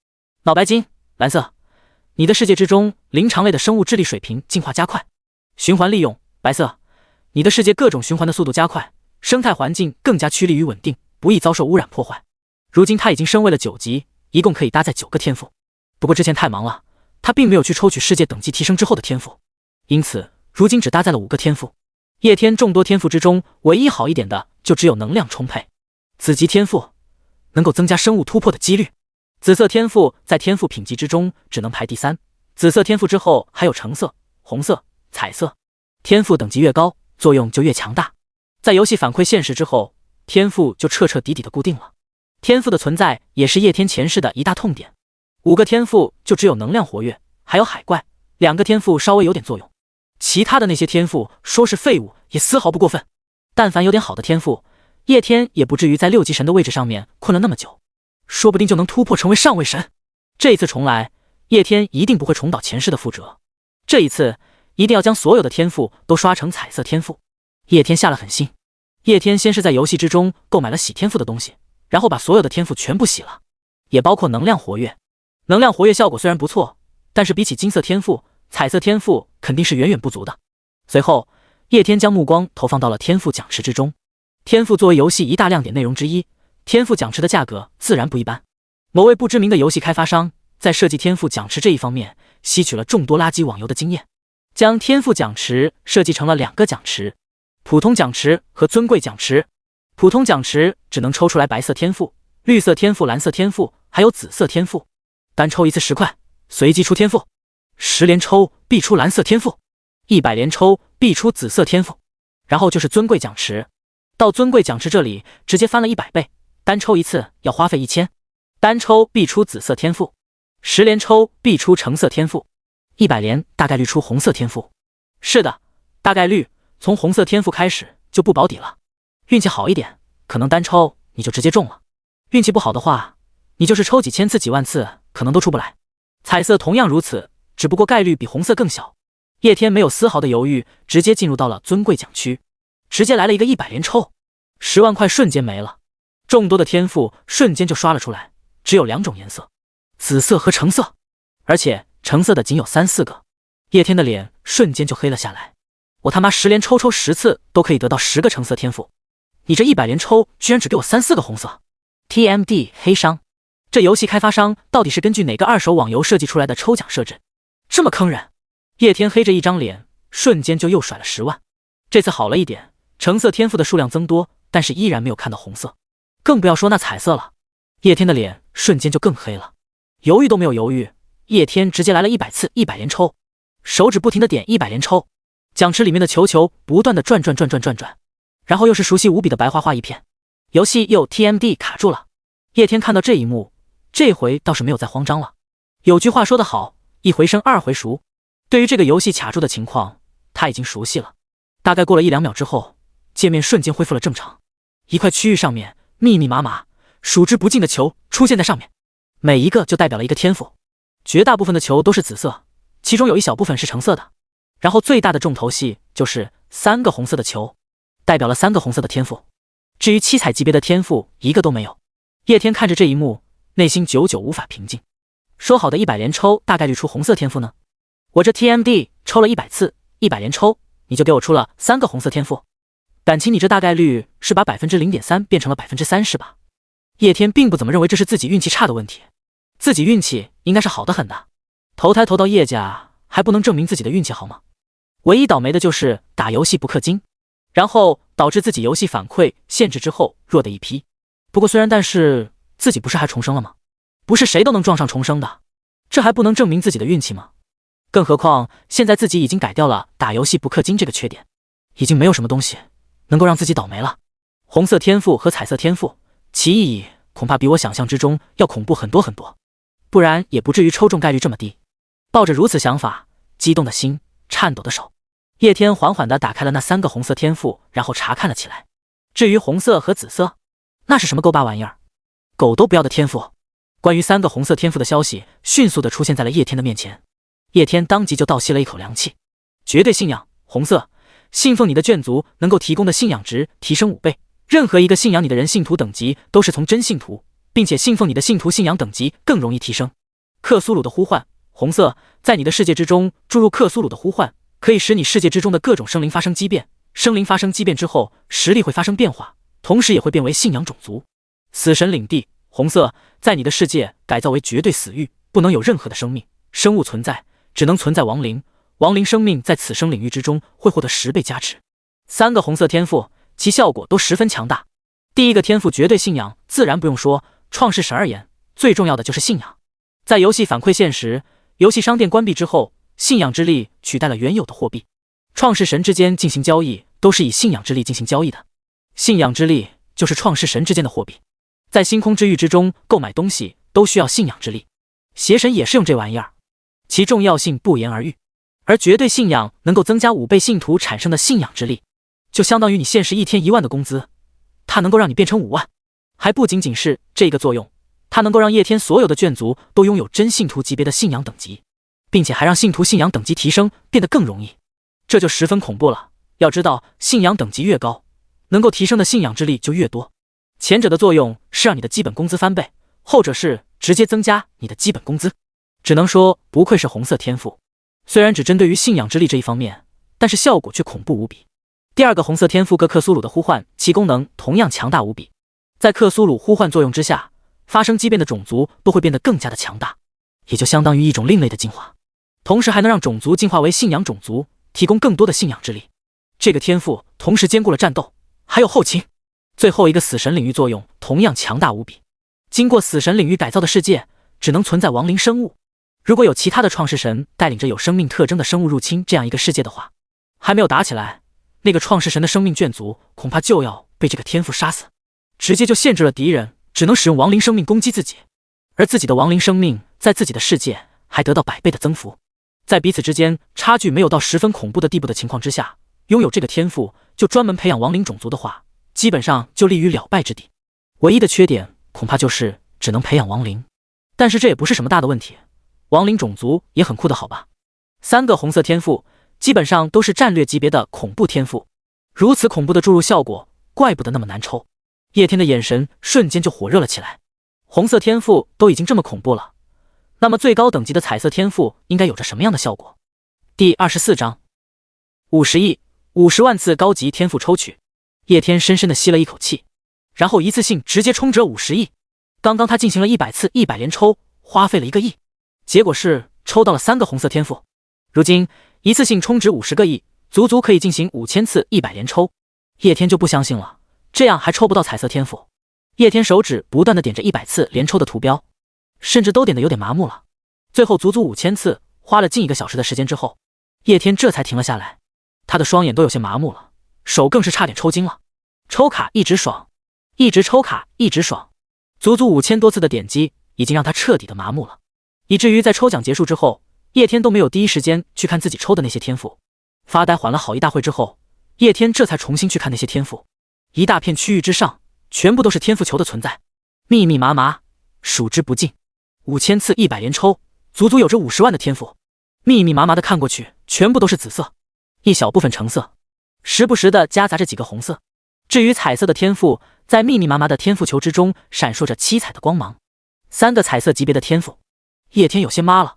[SPEAKER 1] 脑白金，蓝色，你的世界之中灵长类的生物智力水平进化加快。循环利用，白色，你的世界各种循环的速度加快，生态环境更加趋利于稳定，不易遭受污染破坏。如今他已经升为了9级，一共可以搭载9个天赋。不过之前太忙了，他并没有去抽取世界等级提升之后的天赋，因此如今只搭载了5个天赋。叶天众多天赋之中唯一好一点的就只有能量充沛。紫级天赋能够增加生物突破的几率。紫色天赋在天赋品级之中只能排第3，紫色天赋之后还有橙色、红色、彩色。天赋等级越高，作用就越强大。在游戏反馈现实之后，天赋就彻彻底底的固定了。天赋的存在也是叶天前世的一大痛点。5个天赋就只有能量活跃，还有海怪，2个天赋稍微有点作用。其他的那些天赋说是废物也丝毫不过分。但凡有点好的天赋，叶天也不至于在6级神的位置上面困了那么久，说不定就能突破成为上位神。这一次重来，叶天一定不会重蹈前世的覆辙。这一次一定要将所有的天赋都刷成彩色天赋。叶天下了狠心。叶天先是在游戏之中购买了洗天赋的东西，然后把所有的天赋全部洗了，也包括能量活跃。能量活跃效果虽然不错，但是比起金色天赋、彩色天赋肯定是远远不足的。随后叶天将目光投放到了天赋奖池之中。天赋作为游戏一大亮点内容之一，天赋奖池的价格自然不一般。某位不知名的游戏开发商在设计天赋奖池这一方面吸取了众多垃圾网游的经验，将天赋奖池设计成了2个奖池，普通奖池和尊贵奖池。普通奖池只能抽出来白色天赋、绿色天赋、蓝色天赋，还有紫色天赋。单抽一次10块，随机出天赋，10连抽必出蓝色天赋，100连抽必出紫色天赋。然后就是尊贵奖池，到尊贵奖池这里直接翻了100倍，单抽一次要花费1000，单抽必出紫色天赋，10连抽必出橙色天赋，100连大概率出红色天赋。是的，大概率从红色天赋开始就不保底了。运气好一点，可能单抽你就直接中了；运气不好的话，你就是抽几千次几万次可能都出不来。彩色同样如此，只不过概率比红色更小。叶天没有丝毫的犹豫，直接进入到了尊贵奖区，直接来了一个100连抽，10万块瞬间没了。众多的天赋瞬间就刷了出来，只有2种颜色，紫色和橙色，而且橙色的仅有3、4个。叶天的脸瞬间就黑了下来。我他妈10连抽10次都可以得到10个橙色天赋，你这100连抽居然只给我3、4个红色。 TMD 黑商，这游戏开发商到底是根据哪个2手网游设计出来的抽奖设置，这么坑人？叶天黑着一张脸，瞬间就又甩了10万。这次好了一点，橙色天赋的数量增多，但是依然没有看到红色，更不要说那彩色了。叶天的脸瞬间就更黑了，犹豫都没有犹豫，叶天直接来了100次100连抽，手指不停的点100连抽，奖池里面的球球不断的转，然后又是熟悉无比的白花花一片，游戏又 TMD 卡住了。叶天看到这一幕，这回倒是没有再慌张了。有句话说得好，一回生二回熟。对于这个游戏卡住的情况，他已经熟悉了。大概过了1、2秒之后，界面瞬间恢复了正常，一块区域上面密密麻麻数之不尽的球出现在上面，每一个就代表了一个天赋。绝大部分的球都是紫色，其中有一小部分是橙色的。然后最大的重头戏就是3个红色的球，代表了3个红色的天赋。至于7彩级别的天赋一个都没有。叶天看着这一幕，内心久久无法平静。说好的100连抽大概率出红色天赋呢？我这 TMD 抽了100次100连抽，你就给我出了3个红色天赋，感情你这大概率是把 0.3% 变成了 3% 是吧？叶天并不怎么认为这是自己运气差的问题，自己运气应该是好的很的，投胎投到叶家还不能证明自己的运气好吗？唯一倒霉的就是打游戏不氪金，然后导致自己游戏反馈限制之后弱的一批。不过虽然但是自己不是还重生了吗？不是谁都能撞上重生的，这还不能证明自己的运气吗？更何况现在自己已经改掉了打游戏不氪金这个缺点，已经没有什么东西能够让自己倒霉了。红色天赋和彩色天赋其意义恐怕比我想象之中要恐怖很多很多，不然也不至于抽中概率这么低。抱着如此想法，激动的心，颤抖的手，叶天缓缓地打开了那3个红色天赋，然后查看了起来。至于红色和紫色，那是什么狗巴玩意儿，狗都不要的天赋。关于3个红色天赋的消息迅速地出现在了叶天的面前，叶天当即就倒吸了一口凉气。绝对信仰红色，信奉你的眷族能够提供的信仰值提升5倍，任何一个信仰你的人信徒等级都是从真信徒，并且信奉你的信徒信仰等级更容易提升。克苏鲁的呼唤，红色，在你的世界之中注入克苏鲁的呼唤，可以使你世界之中的各种生灵发生畸变，生灵发生畸变之后实力会发生变化，同时也会变为信仰种族。死神领地，红色，在你的世界改造为绝对死域，不能有任何的生命生物存在，只能存在亡灵，亡灵生命在此生领域之中会获得10倍加持。3个红色天赋，其效果都十分强大。第一个天赋绝对信仰，自然不用说，创世神而言，最重要的就是信仰。在游戏反馈线时，游戏商店关闭之后，信仰之力取代了原有的货币，创世神之间进行交易都是以信仰之力进行交易的，信仰之力就是创世神之间的货币。在星空之域之中购买东西都需要信仰之力，邪神也是用这玩意儿，其重要性不言而喻。而绝对信仰能够增加5倍信徒产生的信仰之力，就相当于你现实1天1万的工资，它能够让你变成5万。还不仅仅是这个作用，它能够让叶天所有的眷族都拥有真信徒级别的信仰等级，并且还让信徒信仰等级提升变得更容易，这就十分恐怖了。要知道，信仰等级越高，能够提升的信仰之力就越多。前者的作用是让你的基本工资翻倍，后者是直接增加你的基本工资。只能说不愧是红色天赋，虽然只针对于信仰之力这一方面，但是效果却恐怖无比。第二个红色天赋格克苏鲁的呼唤，其功能同样强大无比。在克苏鲁呼唤作用之下，发生畸变的种族都会变得更加的强大，也就相当于一种另类的进化，同时还能让种族进化为信仰种族，提供更多的信仰之力。这个天赋同时兼顾了战斗还有后勤。最后一个死神领域作用同样强大无比。经过死神领域改造的世界只能存在亡灵生物，如果有其他的创世神带领着有生命特征的生物入侵这样一个世界的话，还没有打起来，那个创世神的生命眷族恐怕就要被这个天赋杀死，直接就限制了敌人，只能使用亡灵生命攻击自己，而自己的亡灵生命在自己的世界还得到100倍的增幅。在彼此之间差距没有到十分恐怖的地步的情况之下，拥有这个天赋就专门培养亡灵种族的话，基本上就立于了败之地。唯一的缺点恐怕就是只能培养亡灵，但是这也不是什么大的问题，亡灵种族也很酷的好吧。3个红色天赋基本上都是战略级别的恐怖天赋，如此恐怖的注入效果，怪不得那么难抽。叶天的眼神瞬间就火热了起来。红色天赋都已经这么恐怖了，那么最高等级的彩色天赋应该有着什么样的效果？第24章50亿50万次高级天赋抽取。叶天深深地吸了一口气，然后一次性直接充值了50亿。刚刚他进行了100次100连抽，花费了1个亿，结果是抽到了3个红色天赋。如今一次性充值50个亿，足足可以进行5000次100连抽。叶天就不相信了，这样还抽不到彩色天赋。叶天手指不断地点着100次连抽的图标，甚至都点得有点麻木了。最后足足5000次，花了近1个小时的时间之后，叶天这才停了下来。他的双眼都有些麻木了，手更是差点抽筋了。抽卡一直爽，一直抽卡一直爽，足足5000多次的点击已经让他彻底的麻木了，以至于在抽奖结束之后，叶天都没有第一时间去看自己抽的那些天赋。发呆缓了好一大会之后，叶天这才重新去看那些天赋。一大片区域之上全部都是天赋球的存在，密密麻麻，数之不尽。5000次100连抽，足足有着50万的天赋，密密麻麻的看过去全部都是紫色，一小部分橙色，时不时的夹杂着几个红色。至于彩色的天赋，在密密麻麻的天赋球之中闪烁着七彩的光芒。3个彩色级别的天赋，叶天有些妈了，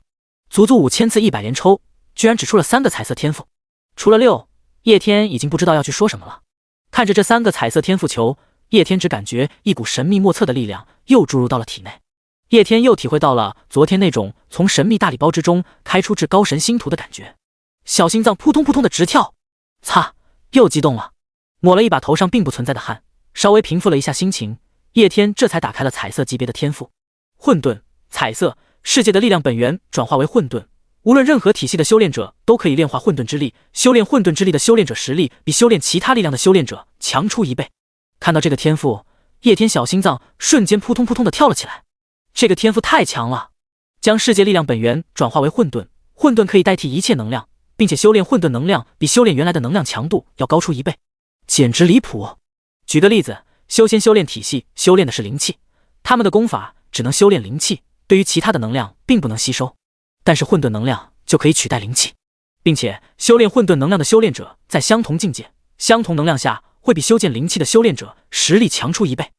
[SPEAKER 1] 足足5000次100连抽，居然只出了3个彩色天赋，除了6，叶天已经不知道要去说什么了。看着这3个彩色天赋球，叶天只感觉一股神秘莫测的力量又注入到了体内。叶天又体会到了昨天那种从神秘大礼包之中开出至高神星图的感觉，小心脏扑通扑通的直跳。擦，又激动了。抹了一把头上并不存在的汗，稍微平复了一下心情，叶天这才打开了彩色级别的天赋。混沌，彩色，世界的力量本源转化为混沌，无论任何体系的修炼者都可以炼化混沌之力，修炼混沌之力的修炼者实力比修炼其他力量的修炼者强出1倍。看到这个天赋，叶天小心脏瞬间扑通扑通的跳了起来。这个天赋太强了，将世界力量本源转化为混沌，混沌可以代替一切能量，并且修炼混沌能量比修炼原来的能量强度要高出1倍，简直离谱。举个例子，修仙修炼体系修炼的是灵气，他们的功法只能修炼灵气，对于其他的能量并不能吸收，但是混沌能量就可以取代灵气，并且修炼混沌能量的修炼者在相同境界、相同能量下会比修建灵气的修炼者实力强出1倍。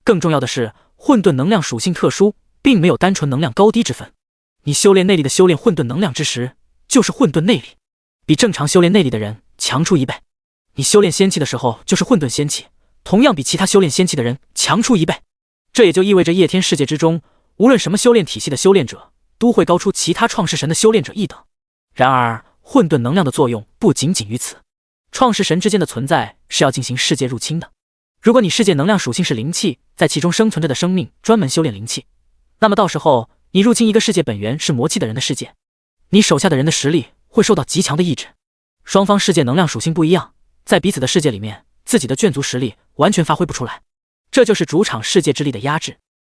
[SPEAKER 1] 更重要的是，混沌能量属性特殊，并没有单纯能量高低之分。你修炼内力的修炼混沌能量之时，就是混沌内力，比正常修炼内力的人强出1倍。你修炼仙气的时候就是混沌仙气，同样比其他修炼仙气的人强出1倍。这也就意味着叶天世界之中，无论什么修炼体系的修炼者，都会高出其他创世神的修炼者1等。然而，混沌能量的作用不仅仅于此，创世神之间的存在是要进行世界入侵的。如果你世界能量属性是灵气，在其中生存着的生命专门修炼灵气，那么到时候你入侵一个世界本源是魔气的人的世界，你手下的人的实力会受到极强的抑制。双方世界能量属性不一样，在彼此的世界里面，自己的眷族实力完全发挥不出来，这就是主场世界之力的压制。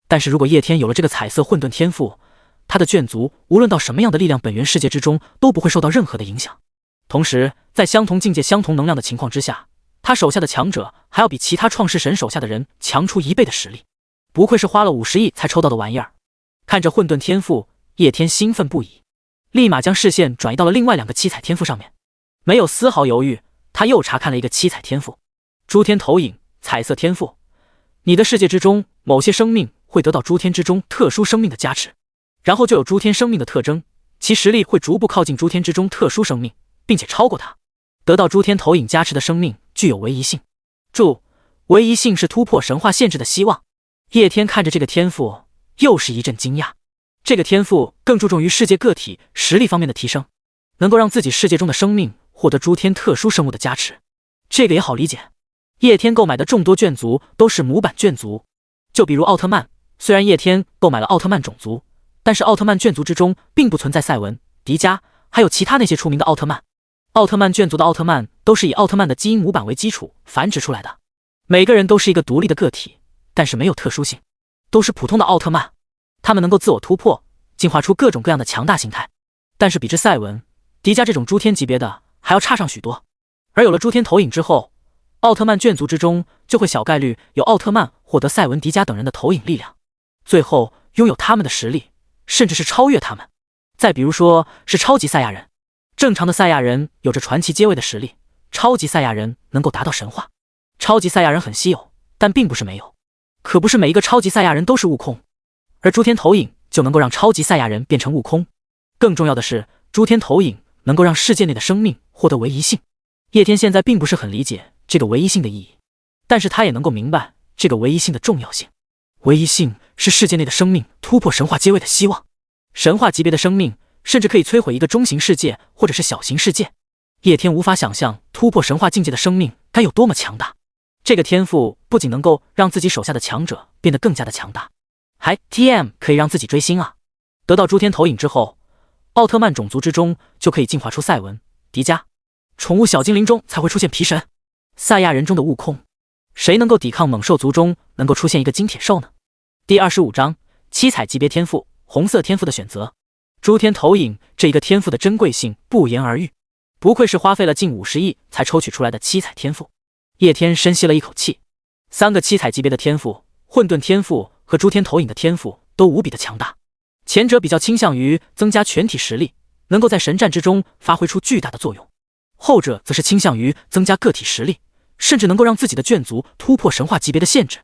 [SPEAKER 1] 但是如果叶天有了这个彩色混沌天赋，他的眷族无论到什么样的力量本源世界之中，都不会受到任何的影响。同时，在相同境界、相同能量的情况之下，他手下的强者还要比其他创世神手下的人强出1倍的实力。不愧是花了50亿才抽到的玩意儿。看着混沌天赋，叶天兴奋不已，立马将视线转移到了另外2个七彩天赋上面。没有丝毫犹豫，他又查看了一个七彩天赋：诸天投影彩色天赋。你的世界之中，某些生命会得到诸天之中特殊生命的加持，然后就有诸天生命的特征，其实力会逐步靠近诸天之中特殊生命，并且超过它。得到诸天投影加持的生命具有唯一性。注：唯一性是突破神话限制的希望。叶天看着这个天赋，又是一阵惊讶。这个天赋更注重于世界个体实力方面的提升，能够让自己世界中的生命获得诸天特殊生物的加持。这个也好理解，叶天购买的众多眷族都是模板眷族，就比如奥特曼。虽然叶天购买了奥特曼种族，但是奥特曼眷族之中并不存在赛文、迪迦，还有其他那些出名的奥特曼。奥特曼眷族的奥特曼都是以奥特曼的基因模板为基础繁殖出来的，每个人都是一个独立的个体，但是没有特殊性，都是普通的奥特曼。他们能够自我突破，进化出各种各样的强大形态，但是比之赛文、迪迦这种诸天级别的还要差上许多。而有了诸天投影之后，奥特曼眷族之中就会小概率有奥特曼获得赛文、迪迦等人的投影力量，最后拥有他们的实力，甚至是超越他们。再比如说是超级赛亚人，正常的赛亚人有着传奇阶位的实力，超级赛亚人能够达到神话。超级赛亚人很稀有，但并不是没有，可不是每一个超级赛亚人都是悟空，而诸天投影就能够让超级赛亚人变成悟空。更重要的是，诸天投影能够让世界内的生命获得唯一性。叶天现在并不是很理解这个唯一性的意义，但是他也能够明白这个唯一性的重要性。唯一性是世界内的生命突破神话阶位的希望。神话级别的生命甚至可以摧毁一个中型世界或者是小型世界。叶天无法想象突破神话境界的生命该有多么强大。这个天赋不仅能够让自己手下的强者变得更加的强大，还 TM 可以让自己追星啊！得到诸天投影之后，奥特曼种族之中就可以进化出赛文、迪迦。宠物小精灵中才会出现皮神，赛亚人中的悟空。谁能够抵抗猛兽族中能够出现一个金铁兽呢？第25章七彩级别天赋，红色天赋的选择。诸天投影这一个天赋的珍贵性不言而喻，不愧是花费了近50亿才抽取出来的七彩天赋。叶天深吸了一口气，3个七彩级别的天赋，混沌天赋和诸天投影的天赋都无比的强大。前者比较倾向于增加全体实力，能够在神战之中发挥出巨大的作用，后者则是倾向于增加个体实力，甚至能够让自己的眷族突破神话级别的限制。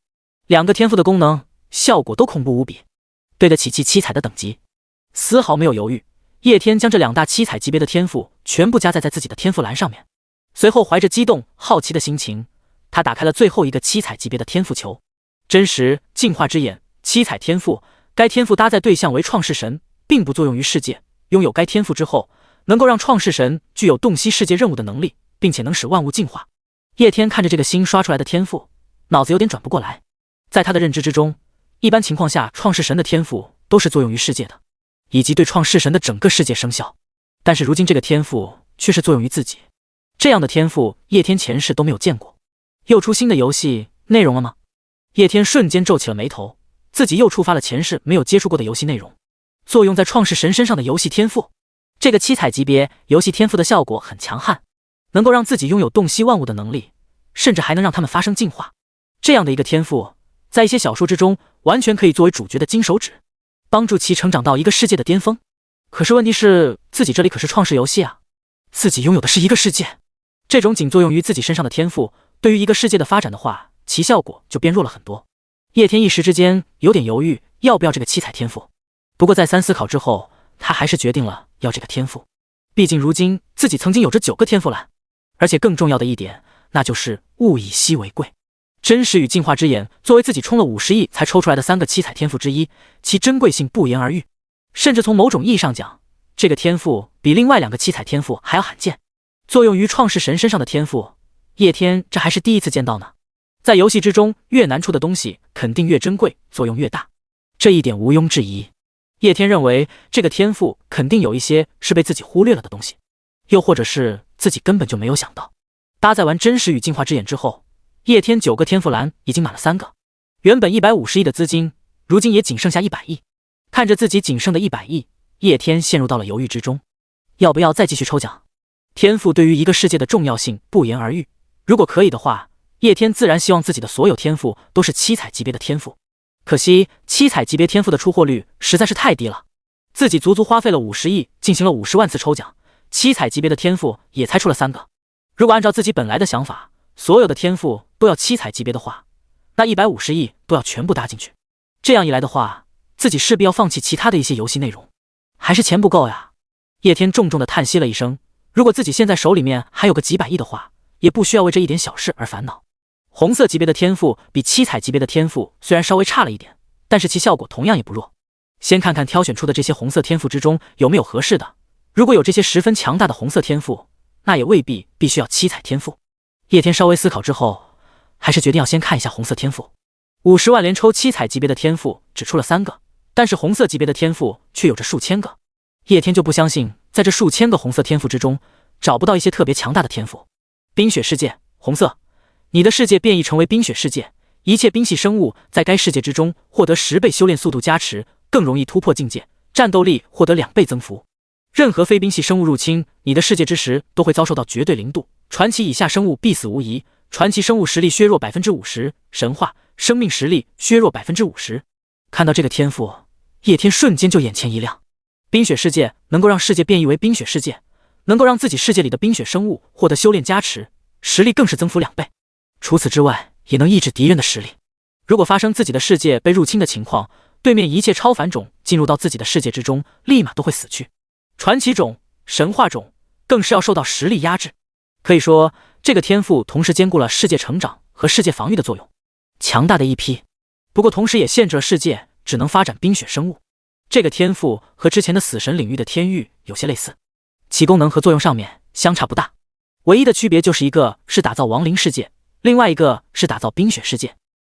[SPEAKER 1] 2个天赋的功能效果都恐怖无比，对得起其七彩的等级。丝毫没有犹豫，叶天将这2大七彩级别的天赋全部加载在自己的天赋栏上面。随后怀着激动好奇的心情，他打开了最后一个七彩级别的天赋球。真实进化之眼七彩天赋，该天赋搭载对象为创世神，并不作用于世界。拥有该天赋之后，能够让创世神具有洞悉世界任务的能力，并且能使万物进化。叶天看着这个新刷出来的天赋，脑子有点转不过来。在他的认知之中，一般情况下创世神的天赋都是作用于世界的，以及对创世神的整个世界生效，但是如今这个天赋却是作用于自己。这样的天赋叶天前世都没有见过。又出新的游戏内容了吗？叶天瞬间皱起了眉头，自己又触发了前世没有接触过的游戏内容。作用在创世神身上的游戏天赋，这个七彩级别游戏天赋的效果很强悍，能够让自己拥有洞悉万物的能力，甚至还能让他们发生进化。这样的一个天赋，在一些小说之中完全可以作为主角的金手指，帮助其成长到一个世界的巅峰。可是问题是，自己这里可是创世游戏啊，自己拥有的是一个世界。这种仅作用于自己身上的天赋，对于一个世界的发展的话，其效果就变弱了很多。叶天一时之间有点犹豫要不要这个七彩天赋，不过再三思考之后，他还是决定了要这个天赋。毕竟如今自己曾经有着9个天赋栏，而且更重要的一点，那就是物以稀为贵。真实与进化之眼作为自己充了50亿才抽出来的3个七彩天赋之一，其珍贵性不言而喻。甚至从某种意义上讲，这个天赋比另外2个七彩天赋还要罕见。作用于创世神身上的天赋，叶天这还是第一次见到呢。在游戏之中，越难出的东西肯定越珍贵，作用越大，这一点毋庸置疑。叶天认为这个天赋肯定有一些是被自己忽略了的东西，又或者是自己根本就没有想到。搭载完真实与进化之眼之后，叶天9个天赋栏已经满了3个，原本150亿的资金，如今也仅剩下100亿。看着自己仅剩的100亿，叶天陷入到了犹豫之中，要不要再继续抽奖？天赋对于一个世界的重要性不言而喻，如果可以的话，叶天自然希望自己的所有天赋都是7彩级别的天赋。可惜7彩级别天赋的出货率实在是太低了，自己足足花费了50亿进行了50万次抽奖，7彩级别的天赋也才出了3个。如果按照自己本来的想法，所有的天赋都要7彩级别的话，那150亿都要全部搭进去。这样一来的话，自己势必要放弃其他的一些游戏内容，还是钱不够呀。叶天重重的叹息了一声，如果自己现在手里面还有个几百亿的话，也不需要为这一点小事而烦恼。红色级别的天赋比7彩级别的天赋虽然稍微差了一点，但是其效果同样也不弱。先看看挑选出的这些红色天赋之中有没有合适的，如果有这些十分强大的红色天赋，那也未必必须要7彩天赋。叶天稍微思考之后，还是决定要先看一下红色天赋。50万连抽7彩级别的天赋只出了3个，但是红色级别的天赋却有着数千个。叶天就不相信在这数千个红色天赋之中找不到一些特别强大的天赋。冰雪世界，红色，你的世界变异成为冰雪世界，一切冰系生物在该世界之中获得10倍修炼速度加持，更容易突破境界，战斗力获得2倍增幅。任何非冰系生物入侵你的世界之时都会遭受到绝对零度，传奇以下生物必死无疑，传奇生物实力削弱 50%， 神话生命实力削弱 50%。 看到这个天赋，叶天瞬间就眼前一亮。冰雪世界能够让世界变异为冰雪世界，能够让自己世界里的冰雪生物获得修炼加持，实力更是增幅2倍。除此之外，也能抑制敌人的实力。如果发生自己的世界被入侵的情况，对面一切超凡种进入到自己的世界之中，立马都会死去。传奇种、神话种更是要受到实力压制。可以说，这个天赋同时兼顾了世界成长和世界防御的作用，强大的一批。不过同时也限制了世界只能发展冰雪生物。这个天赋和之前的死神领域的天域有些类似，其功能和作用上面相差不大，唯一的区别就是一个是打造亡灵世界，另外一个是打造冰雪世界。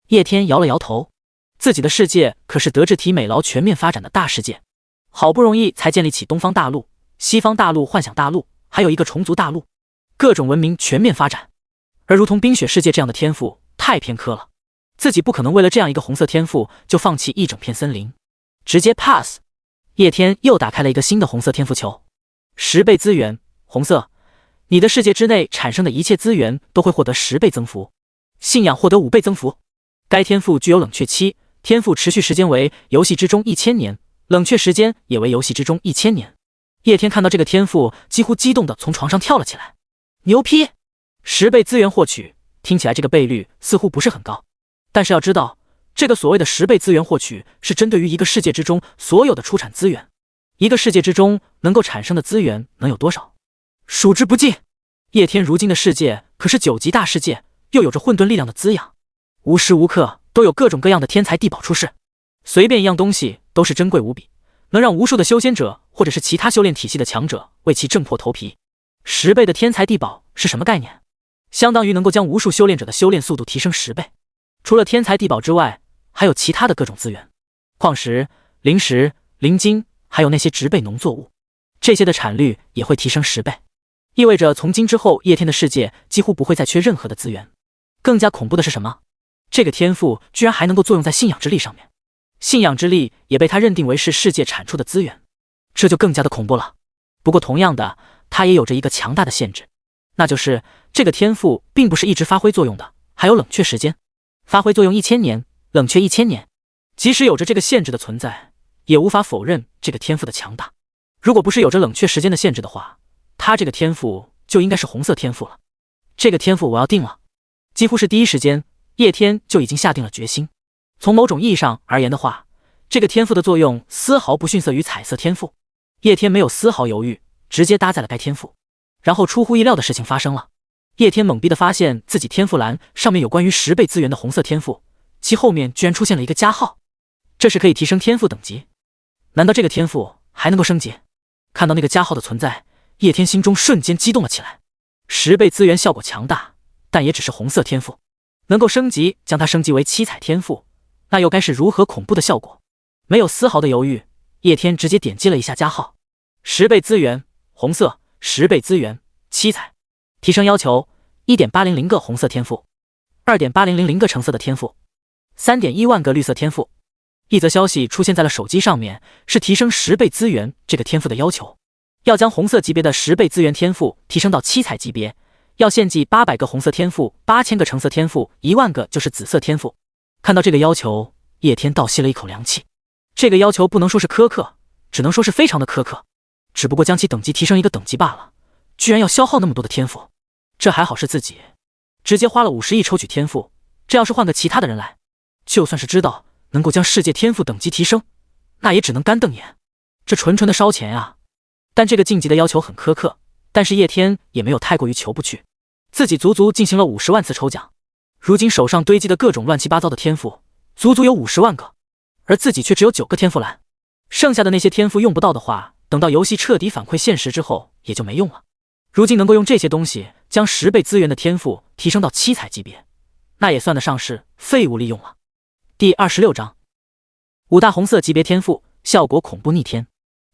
[SPEAKER 1] 叶天摇了摇头，自己的世界可是德智体美劳全面发展的大世界，好不容易才建立起东方大陆、西方大陆、幻想大陆，还有一个虫族大陆，各种文明全面发展。而如同冰雪世界这样的天赋太偏科了，自己不可能为了这样一个红色天赋就放弃一整片森林，直接 pass。 叶天又打开了一个新的红色天赋球，10倍资源，红色，你的世界之内产生的一切资源都会获得10倍增幅，信仰获得5倍增幅。该天赋具有冷却期，天赋持续时间为游戏之中1000年，冷却时间也为游戏之中1000年。叶天看到这个天赋，几乎激动地从床上跳了起来。牛批！10倍资源获取，听起来这个倍率似乎不是很高，但是要知道，这个所谓的10倍资源获取是针对于一个世界之中所有的出产资源，一个世界之中能够产生的资源能有多少，数之不尽。叶天如今的世界可是9级大世界，又有着混沌力量的滋养，无时无刻都有各种各样的天才地宝出世，随便一样东西都是珍贵无比，能让无数的修仙者或者是其他修炼体系的强者为其挣破头皮。10倍的天才地宝是什么概念？相当于能够将无数修炼者的修炼速度提升10倍。除了天才地宝之外，还有其他的各种资源，矿石、灵石、灵晶，还有那些植被农作物，这些的产率也会提升10倍，意味着从今之后叶天的世界几乎不会再缺任何的资源。更加恐怖的是什么？这个天赋居然还能够作用在信仰之力上面，信仰之力也被他认定为是世界产出的资源，这就更加的恐怖了。不过同样的，它也有着一个强大的限制，那就是这个天赋并不是一直发挥作用的，还有冷却时间，发挥作用1000年，冷却1000年。即使有着这个限制的存在，也无法否认这个天赋的强大。如果不是有着冷却时间的限制的话，他这个天赋就应该是红色天赋了。这个天赋我要定了。几乎是第一时间，叶天就已经下定了决心。从某种意义上而言的话，这个天赋的作用丝毫不逊色于彩色天赋。叶天没有丝毫犹豫，直接搭载了该天赋。然后出乎意料的事情发生了，叶天懵逼地发现自己天赋栏上面有关于10倍资源的红色天赋，其后面居然出现了一个加号，这是可以提升天赋等级。难道这个天赋还能够升级？看到那个加号的存在，叶天心中瞬间激动了起来。10倍资源效果强大，但也只是红色天赋，能够升级将它升级为7彩天赋，那又该是如何恐怖的效果？没有丝毫的犹豫，叶天直接点击了一下加号。10倍资源，红色，10倍资源，7彩。提升要求 1.800 个红色天赋， 2.8000个橙色的天赋， 3.1万个绿色天赋。一则消息出现在了手机上面，是提升10倍资源这个天赋的要求，要将红色级别的10倍资源天赋提升到7彩级别，要献祭800个红色天赋，8000个橙色天赋，10000个就是紫色天赋。看到这个要求，叶天倒吸了一口凉气。这个要求不能说是苛刻，只能说是非常的苛刻。只不过将其等级提升一个等级罢了，居然要消耗那么多的天赋。这还好是自己直接花了50亿抽取天赋，这要是换个其他的人来，就算是知道能够将世界天赋等级提升，那也只能干瞪眼。这纯纯的烧钱啊！但这个晋级的要求很苛刻，但是叶天也没有太过于求不去。自己足足进行了50万次抽奖，如今手上堆积的各种乱七八糟的天赋，足足有50万个，而自己却只有9个天赋栏。剩下的那些天赋用不到的话，等到游戏彻底反馈现实之后，也就没用了。如今能够用这些东西将10倍资源的天赋提升到7彩级别，那也算得上是废物利用了。第26章，5大红色级别天赋，效果恐怖逆天。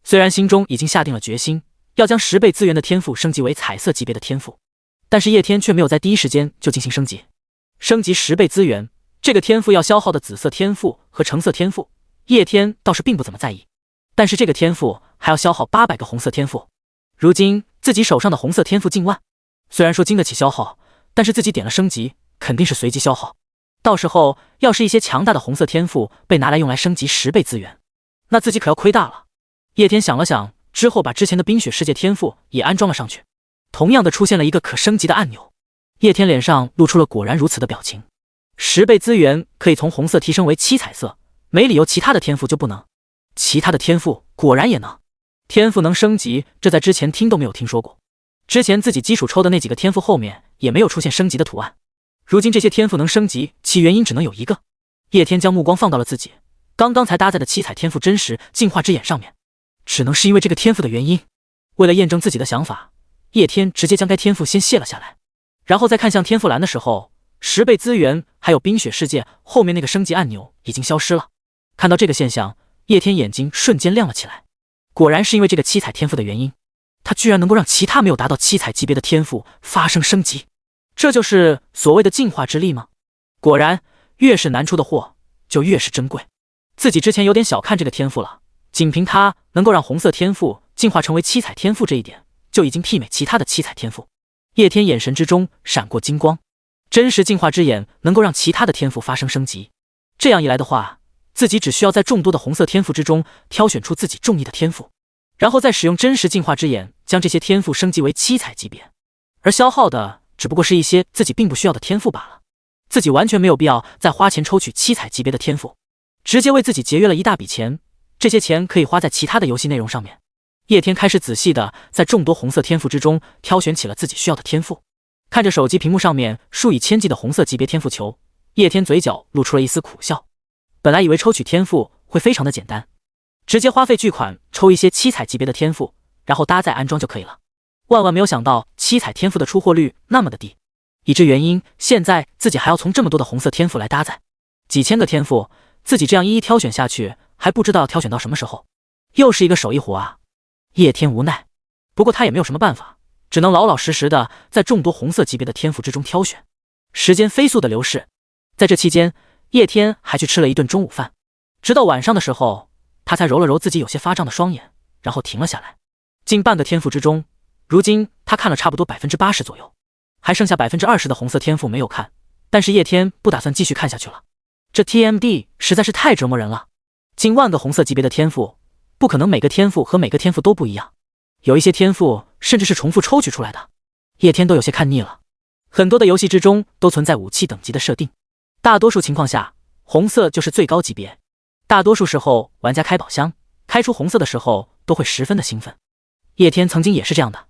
[SPEAKER 1] 虽然心中已经下定了决心，要将10倍资源的天赋升级为彩色级别的天赋，但是叶天却没有在第一时间就进行升级。升级10倍资源，这个天赋要消耗的紫色天赋和橙色天赋，叶天倒是并不怎么在意。但是这个天赋还要消耗800个红色天赋，如今自己手上的红色天赋近万，虽然说经得起消耗，但是自己点了升级，肯定是随机消耗。到时候要是一些强大的红色天赋被拿来用来升级10倍资源，那自己可要亏大了。叶天想了想之后，把之前的冰雪世界天赋也安装了上去，同样的出现了一个可升级的按钮。叶天脸上露出了果然如此的表情。10倍资源可以从红色提升为7彩色，没理由其他的天赋就不能。其他的天赋果然也能。天赋能升级，这在之前听都没有听说过。之前自己基础抽的那几个天赋后面也没有出现升级的图案。如今这些天赋能升级，其原因只能有一个。叶天将目光放到了自己刚刚才搭载的7彩天赋真实进化之眼上面，只能是因为这个天赋的原因。为了验证自己的想法，叶天直接将该天赋先卸了下来，然后再看向天赋栏的时候，10倍资源还有冰雪世界后面那个升级按钮已经消失了。看到这个现象，叶天眼睛瞬间亮了起来。果然是因为这个7彩天赋的原因，他居然能够让其他没有达到7彩级别的天赋发生升级，这就是所谓的进化之力吗？果然越是难出的货就越是珍贵。自己之前有点小看这个天赋了，仅凭它能够让红色天赋进化成为7彩天赋这一点，就已经媲美其他的7彩天赋。叶天眼神之中闪过金光，真实进化之眼能够让其他的天赋发生升级，这样一来的话，自己只需要在众多的红色天赋之中挑选出自己中意的天赋，然后再使用真实进化之眼将这些天赋升级为7彩级别，而消耗的只不过是一些自己并不需要的天赋罢了。自己完全没有必要再花钱抽取7彩级别的天赋，直接为自己节约了一大笔钱，这些钱可以花在其他的游戏内容上面。叶天开始仔细的在众多红色天赋之中挑选起了自己需要的天赋。看着手机屏幕上面数以千计的红色级别天赋球，叶天嘴角露出了一丝苦笑。本来以为抽取天赋会非常的简单，直接花费巨款抽一些7彩级别的天赋，然后搭载安装就可以了。万万没有想到7彩天赋的出货率那么的低，以致原因现在自己还要从这么多的红色天赋来搭载。几千个天赋，自己这样一一挑选下去，还不知道要挑选到什么时候，又是一个手艺活啊。叶天无奈，不过他也没有什么办法，只能老老实实的在众多红色级别的天赋之中挑选。时间飞速的流逝，在这期间，叶天还去吃了一顿中午饭，直到晚上的时候，他才揉了揉自己有些发胀的双眼，然后停了下来。近半个天赋之中，如今他看了差不多80%左右，还剩下20%的红色天赋没有看，但是叶天不打算继续看下去了。这 TMD 实在是太折磨人了，近万个红色级别的天赋，不可能每个天赋和每个天赋都不一样，有一些天赋甚至是重复抽取出来的，叶天都有些看腻了。很多的游戏之中都存在武器等级的设定，大多数情况下红色就是最高级别，大多数时候玩家开宝箱开出红色的时候都会十分的兴奋。叶天曾经也是这样的，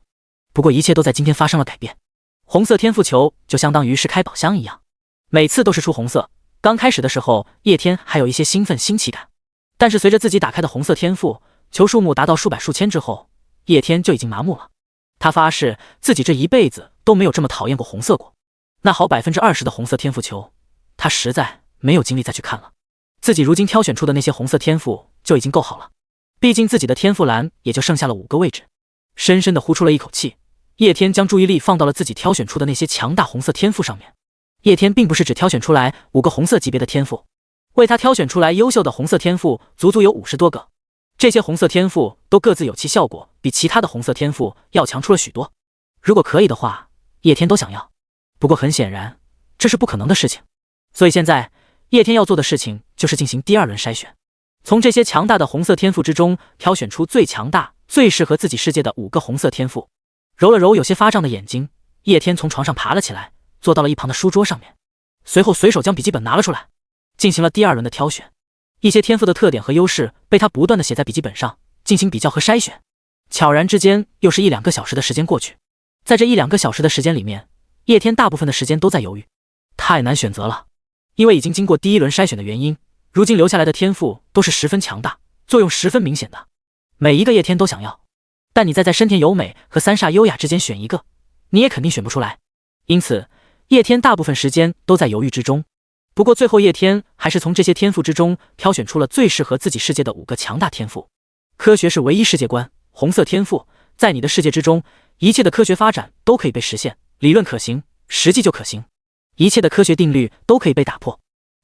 [SPEAKER 1] 不过一切都在今天发生了改变。红色天赋球就相当于是开宝箱一样，每次都是出红色。刚开始的时候叶天还有一些兴奋新奇感，但是随着自己打开的红色天赋球数目达到数百数千之后，叶天就已经麻木了。他发誓自己这一辈子都没有这么讨厌过红色过。那好20%的红色天赋球，他实在没有精力再去看了。自己如今挑选出的那些红色天赋就已经够好了，毕竟自己的天赋栏也就剩下了5个位置。深深地呼出了一口气，叶天将注意力放到了自己挑选出的那些强大红色天赋上面。叶天并不是只挑选出来5个红色级别的天赋，为他挑选出来优秀的红色天赋足足有50多个。这些红色天赋都各自有其效果，比其他的红色天赋要强出了许多。如果可以的话，叶天都想要。不过很显然，这是不可能的事情。所以现在，叶天要做的事情就是进行第2轮筛选，从这些强大的红色天赋之中挑选出最强大、最适合自己世界的5个红色天赋。揉了揉有些发胀的眼睛，叶天从床上爬了起来，坐到了一旁的书桌上面，随后随手将笔记本拿了出来，进行了第2轮的挑选。一些天赋的特点和优势被他不断的写在笔记本上，进行比较和筛选。悄然之间，又是1-2个小时的时间过去。在这1-2个小时的时间里面，叶天大部分的时间都在犹豫，太难选择了。因为已经经过第1轮筛选的原因，如今留下来的天赋都是十分强大，作用十分明显的，每一个叶天都想要。但你再在深田由美和三煞优雅之间选一个，你也肯定选不出来。因此，叶天大部分时间都在犹豫之中。不过最后叶天还是从这些天赋之中挑选出了最适合自己世界的5个强大天赋。科学是唯一世界观，红色天赋，在你的世界之中，一切的科学发展都可以被实现，理论可行，实际就可行，一切的科学定律都可以被打破。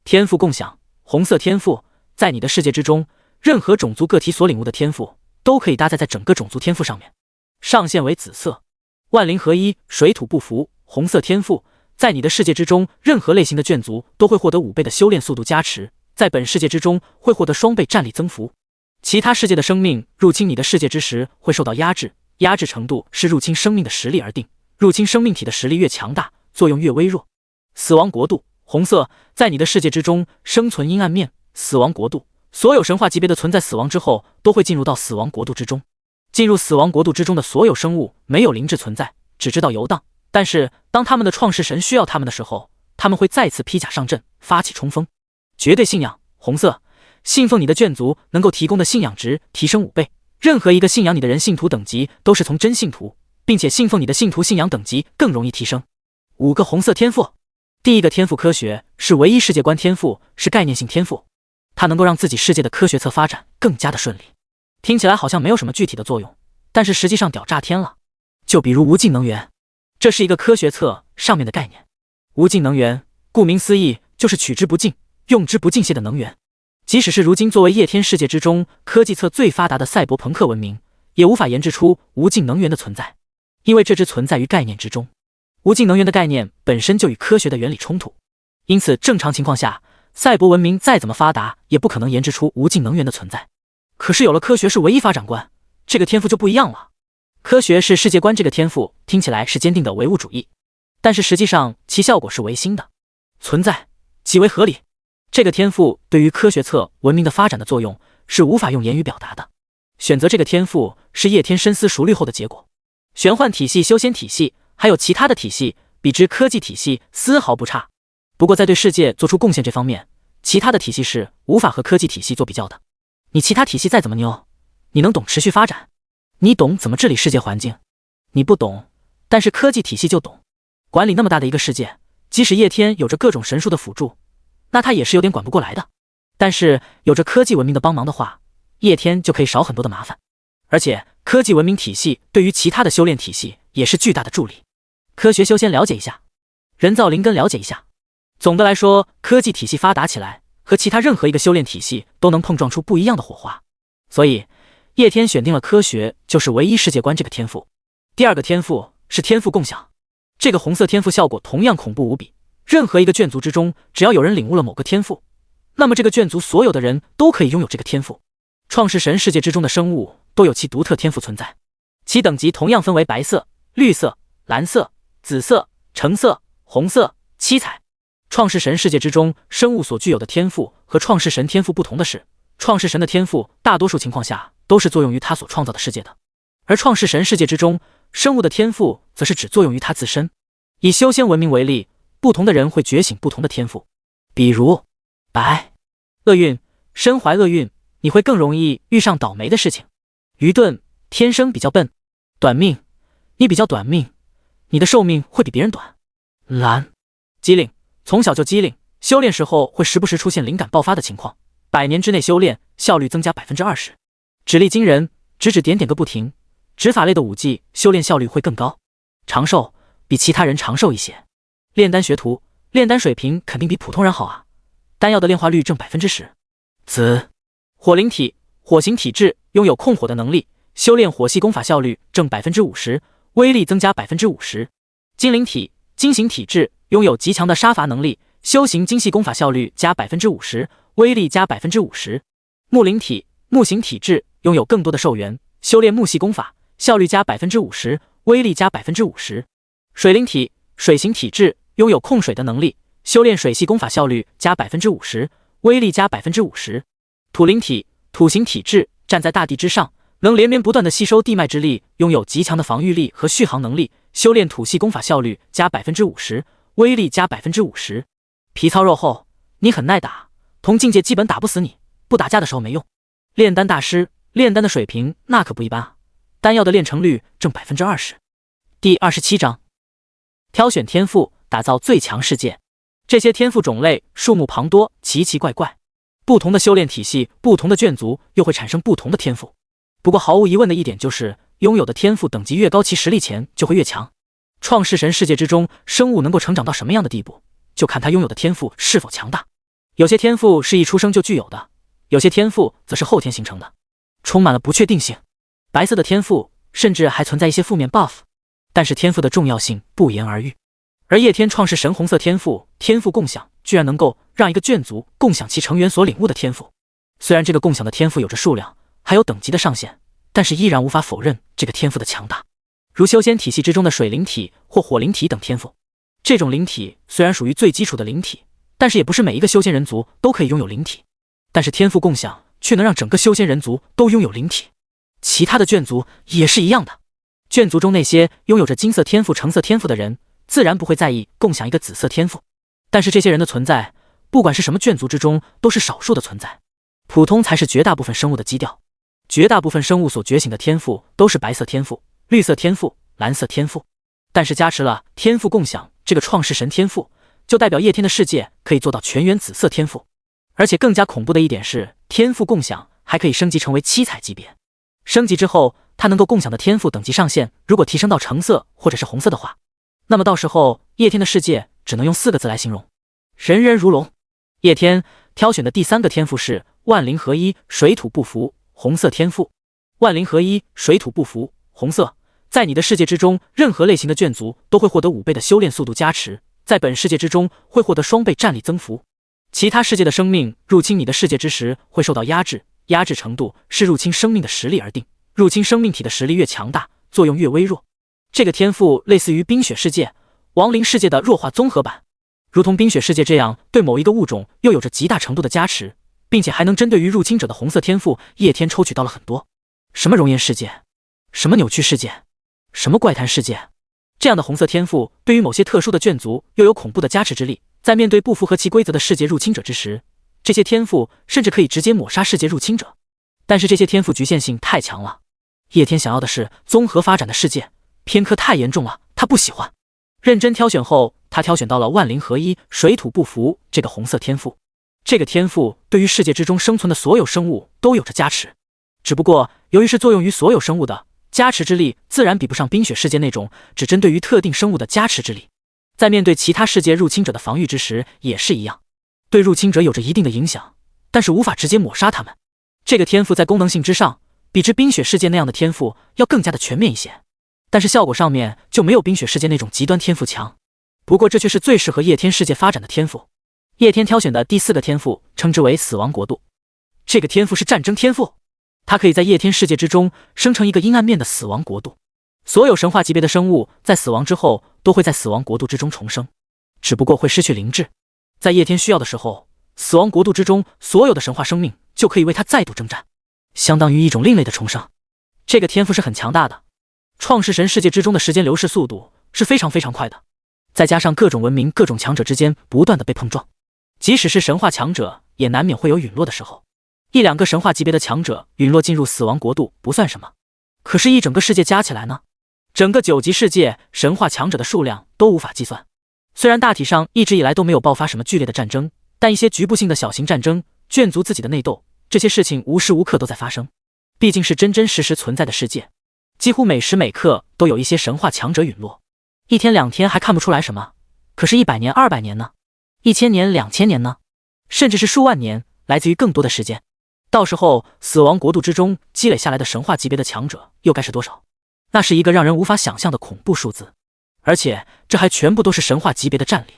[SPEAKER 1] 天赋共享，红色天赋，在你的世界之中，任何种族个体所领悟的天赋都可以搭载在整个种族天赋上面。上限为紫色，万灵合一，水土不服，红色天赋，在你的世界之中，任何类型的眷族都会获得5倍的修炼速度加持，在本世界之中会获得双倍战力增幅。其他世界的生命入侵你的世界之时会受到压制，压制程度是入侵生命的实力而定，入侵生命体的实力越强大，作用越微弱。死亡国度，红色，在你的世界之中生存阴暗面，死亡国度，所有神话级别的存在死亡之后都会进入到死亡国度之中。进入死亡国度之中的所有生物没有灵智存在，只知道游荡，但是当他们的创世神需要他们的时候，他们会再次披甲上阵，发起冲锋。绝对信仰，红色，信奉你的眷族能够提供的信仰值提升5倍，任何一个信仰你的人信徒等级都是从真信徒，并且信奉你的信徒信仰等级更容易提升。5个红色天赋。第一个天赋科学是唯一世界观天赋，是概念性天赋，它能够让自己世界的科学策发展更加的顺利。听起来好像没有什么具体的作用，但是实际上屌炸天了。就比如无尽能源，这是一个科学册上面的概念。无尽能源，顾名思义就是取之不尽，用之不尽泄的能源。即使是如今作为叶天世界之中科技册最发达的赛博朋克文明，也无法研制出无尽能源的存在，因为这只存在于概念之中。无尽能源的概念本身就与科学的原理冲突，因此正常情况下，赛博文明再怎么发达，也不可能研制出无尽能源的存在。可是有了科学是唯一发展观，这个天赋就不一样了。科学是世界观这个天赋听起来是坚定的唯物主义，但是实际上其效果是唯心的，存在极为合理。这个天赋对于科学册文明的发展的作用是无法用言语表达的。选择这个天赋是叶天深思熟虑后的结果。玄幻体系、修仙体系还有其他的体系比之科技体系丝毫不差，不过在对世界做出贡献这方面，其他的体系是无法和科技体系做比较的。你其他体系再怎么牛，你能懂持续发展，你懂怎么治理世界环境，你不懂，但是科技体系就懂。管理那么大的一个世界，即使叶天有着各种神术的辅助，那他也是有点管不过来的。但是有着科技文明的帮忙的话，叶天就可以少很多的麻烦。而且科技文明体系对于其他的修炼体系也是巨大的助力。科学修仙了解一下，人造灵根了解一下。总的来说，科技体系发达起来，和其他任何一个修炼体系都能碰撞出不一样的火花。所以叶天选定了科学就是唯一世界观这个天赋。第2个天赋是天赋共享，这个红色天赋效果同样恐怖无比。任何一个眷族之中，只要有人领悟了某个天赋，那么这个眷族所有的人都可以拥有这个天赋。创世神世界之中的生物都有其独特天赋存在，其等级同样分为白色、绿色、蓝色、紫色、橙色、红色、七彩。创世神世界之中生物所具有的天赋和创世神天赋不同的是，创世神的天赋大多数情况下都是作用于他所创造的世界的，而创世神世界之中生物的天赋则是只作用于他自身。以修仙文明为例，不同的人会觉醒不同的天赋。比如白厄运，身怀厄运，你会更容易遇上倒霉的事情。愚钝，天生比较笨。短命，你比较短命，你的寿命会比别人短。蓝，机灵，从小就机灵，修炼时候会时不时出现灵感爆发的情况，100年之内修炼效率增加 20%。指力惊人，指指点点个不停，指法类的武技修炼效率会更高。长寿，比其他人长寿一些。炼丹学徒，炼丹水平肯定比普通人好啊，丹药的炼化率正 10%。子火灵体，火型体质，拥有控火的能力，修炼火系功法效率正 50%， 威力增加 50%。金灵体，金型体质，拥有极强的杀伐能力，修行精细功法效率加 50%， 威力加 50%。木灵体，木型体质，拥有更多的寿元，修炼木系功法效率加 50%， 威力加 50%。水灵体，水型体质，拥有控水的能力，修炼水系功法效率加 50%， 威力加 50%。土灵体，土型体质，站在大地之上，能连绵不断的吸收地脉之力，拥有极强的防御力和续航能力，修炼土系功法效率加 50%， 威力加 50%。皮糙肉厚，你很耐打，同境界基本打不死你，不打架的时候没用。炼丹大师，炼丹的水平那可不一般啊，丹药的炼成率正 20%。第27章，挑选天赋，打造最强世界。这些天赋种类数目庞多，奇奇怪怪，不同的修炼体系，不同的眷族又会产生不同的天赋。不过毫无疑问的一点就是，拥有的天赋等级越高，其实力钱就会越强。创世神世界之中，生物能够成长到什么样的地步，就看他拥有的天赋是否强大。有些天赋是一出生就具有的，有些天赋则是后天形成的，充满了不确定性。白色的天赋甚至还存在一些负面 buff， 但是天赋的重要性不言而喻。而叶天创世神红色天赋，天赋共享居然能够让一个眷族共享其成员所领悟的天赋。虽然这个共享的天赋有着数量，还有等级的上限，但是依然无法否认这个天赋的强大。如修仙体系之中的水灵体或火灵体等天赋，这种灵体虽然属于最基础的灵体，但是也不是每一个修仙人族都可以拥有灵体。但是天赋共享却能让整个修仙人族都拥有灵体。其他的眷族也是一样的，眷族中那些拥有着金色天赋、橙色天赋的人，自然不会在意共享一个紫色天赋。但是这些人的存在，不管是什么眷族之中，都是少数的存在，普通才是绝大部分生物的基调。绝大部分生物所觉醒的天赋都是白色天赋、绿色天赋、蓝色天赋，但是加持了天赋共享这个创世神天赋，就代表叶天的世界可以做到全员紫色天赋。而且更加恐怖的一点是，天赋共享还可以升级成为7彩级别。升级之后，它能够共享的天赋等级上限如果提升到橙色或者是红色的话，那么到时候叶天的世界只能用4个字来形容：人人如龙。叶天挑选的第3个天赋是万灵合一，水土不服，红色天赋。万灵合一，水土不服，红色。在你的世界之中，任何类型的眷族都会获得5倍的修炼速度加持，在本世界之中会获得双倍战力增幅。其他世界的生命入侵你的世界之时会受到压制，压制程度是入侵生命的实力而定，入侵生命体的实力越强大，作用越微弱。这个天赋类似于冰雪世界、亡灵世界的弱化综合版，如同冰雪世界这样对某一个物种又有着极大程度的加持，并且还能针对于入侵者的红色天赋，叶天抽取到了很多。什么熔岩世界，什么扭曲世界，什么怪谈世界，这样的红色天赋对于某些特殊的眷族又有恐怖的加持之力，在面对不符合其规则的世界入侵者之时，这些天赋甚至可以直接抹杀世界入侵者。但是这些天赋局限性太强了，叶天想要的是综合发展的世界，偏科太严重了，他不喜欢。认真挑选后，他挑选到了万灵合一，水土不服这个红色天赋。这个天赋对于世界之中生存的所有生物都有着加持，只不过由于是作用于所有生物的，加持之力自然比不上冰雪世界那种只针对于特定生物的加持之力。在面对其他世界入侵者的防御之时也是一样，对入侵者有着一定的影响，但是无法直接抹杀他们。这个天赋在功能性之上，比之冰雪世界那样的天赋要更加的全面一些，但是效果上面就没有冰雪世界那种极端天赋强。不过这却是最适合叶天世界发展的天赋。叶天挑选的第4个天赋称之为死亡国度。这个天赋是战争天赋，它可以在叶天世界之中生成一个阴暗面的死亡国度。所有神话级别的生物在死亡之后都会在死亡国度之中重生，只不过会失去灵智。在叶天需要的时候，死亡国度之中所有的神话生命就可以为他再度征战，相当于一种另类的重生。这个天赋是很强大的，创世神世界之中的时间流逝速度是非常非常快的，再加上各种文明、各种强者之间不断的被碰撞，即使是神话强者也难免会有陨落的时候。1-2个神话级别的强者陨落进入死亡国度不算什么，可是一整个世界加起来呢？整个9级世界神话强者的数量都无法计算。虽然大体上一直以来都没有爆发什么剧烈的战争，但一些局部性的小型战争、眷族自己的内斗，这些事情无时无刻都在发生。毕竟是真真实实存在的世界，几乎每时每刻都有一些神话强者陨落。1天2天还看不出来什么，可是100年200年呢？1000年2000年呢？甚至是数万年，来自于更多的时间。到时候，死亡国度之中积累下来的神话级别的强者又该是多少？那是一个让人无法想象的恐怖数字。而且，这还全部都是神话级别的战力。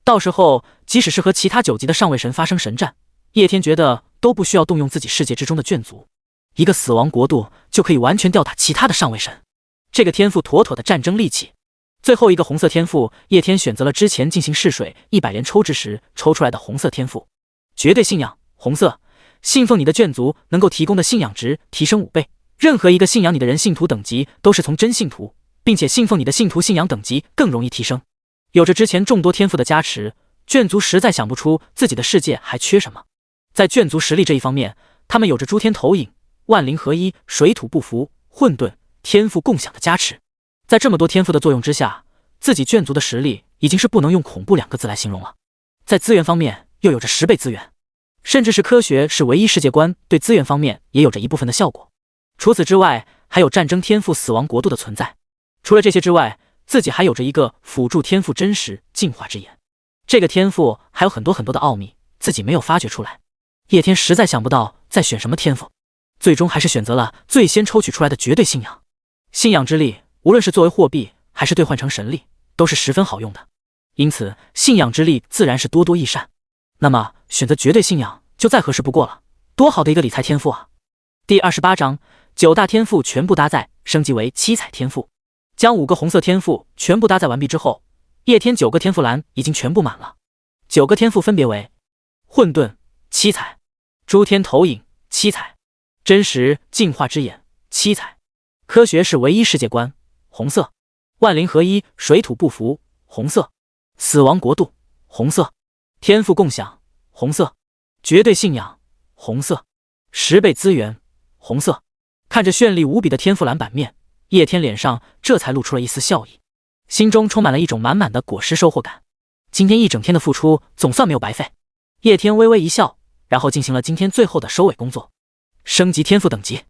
[SPEAKER 1] 到时候，即使是和其他9级的上位神发生神战，叶天觉得都不需要动用自己世界之中的眷族，一个死亡国度就可以完全吊打其他的上位神。这个天赋妥妥的战争利器。最后一个红色天赋，叶天选择了之前进行试水100连抽之时抽出来的红色天赋，绝对信仰，红色。信奉你的眷族能够提供的信仰值提升5倍，任何一个信仰你的人信徒等级都是从真信徒，并且信奉你的信徒信仰等级更容易提升。有着之前众多天赋的加持，眷族实在想不出自己的世界还缺什么。在眷族实力这一方面，他们有着诸天投影、万灵合一、水土不服、混沌、天赋共享的加持。在这么多天赋的作用之下，自己眷族的实力已经是不能用恐怖2个字来形容了。在资源方面又有着10倍资源，甚至是科学是唯一世界观，对资源方面也有着一部分的效果。除此之外，还有战争天赋死亡国度的存在。除了这些之外，自己还有着一个辅助天赋真实进化之眼。这个天赋还有很多的奥秘，自己没有发掘出来。叶天实在想不到再选什么天赋，最终还是选择了最先抽取出来的绝对信仰。信仰之力，无论是作为货币还是兑换成神力，都是十分好用的。因此，信仰之力自然是多多益善。那么，选择绝对信仰就再合适不过了，多好的一个理财天赋啊！第28章，9大天赋全部搭载，升级为七彩天赋。将5个红色天赋全部搭载完毕之后，叶天9个天赋栏已经全部满了。9个天赋分别为混沌七彩、诸天投影七彩、真实进化之眼七彩、科学是唯一世界观红色、万灵合一水土不服红色、死亡国度红色、天赋共享红色、绝对信仰红色、10倍资源红色。看着绚丽无比的天赋栏版面，叶天脸上这才露出了一丝笑意，心中充满了一种满满的果实收获感。今天一整天的付出总算没有白费。叶天微微一笑，然后进行了今天最后的收尾工作，升级天赋等级，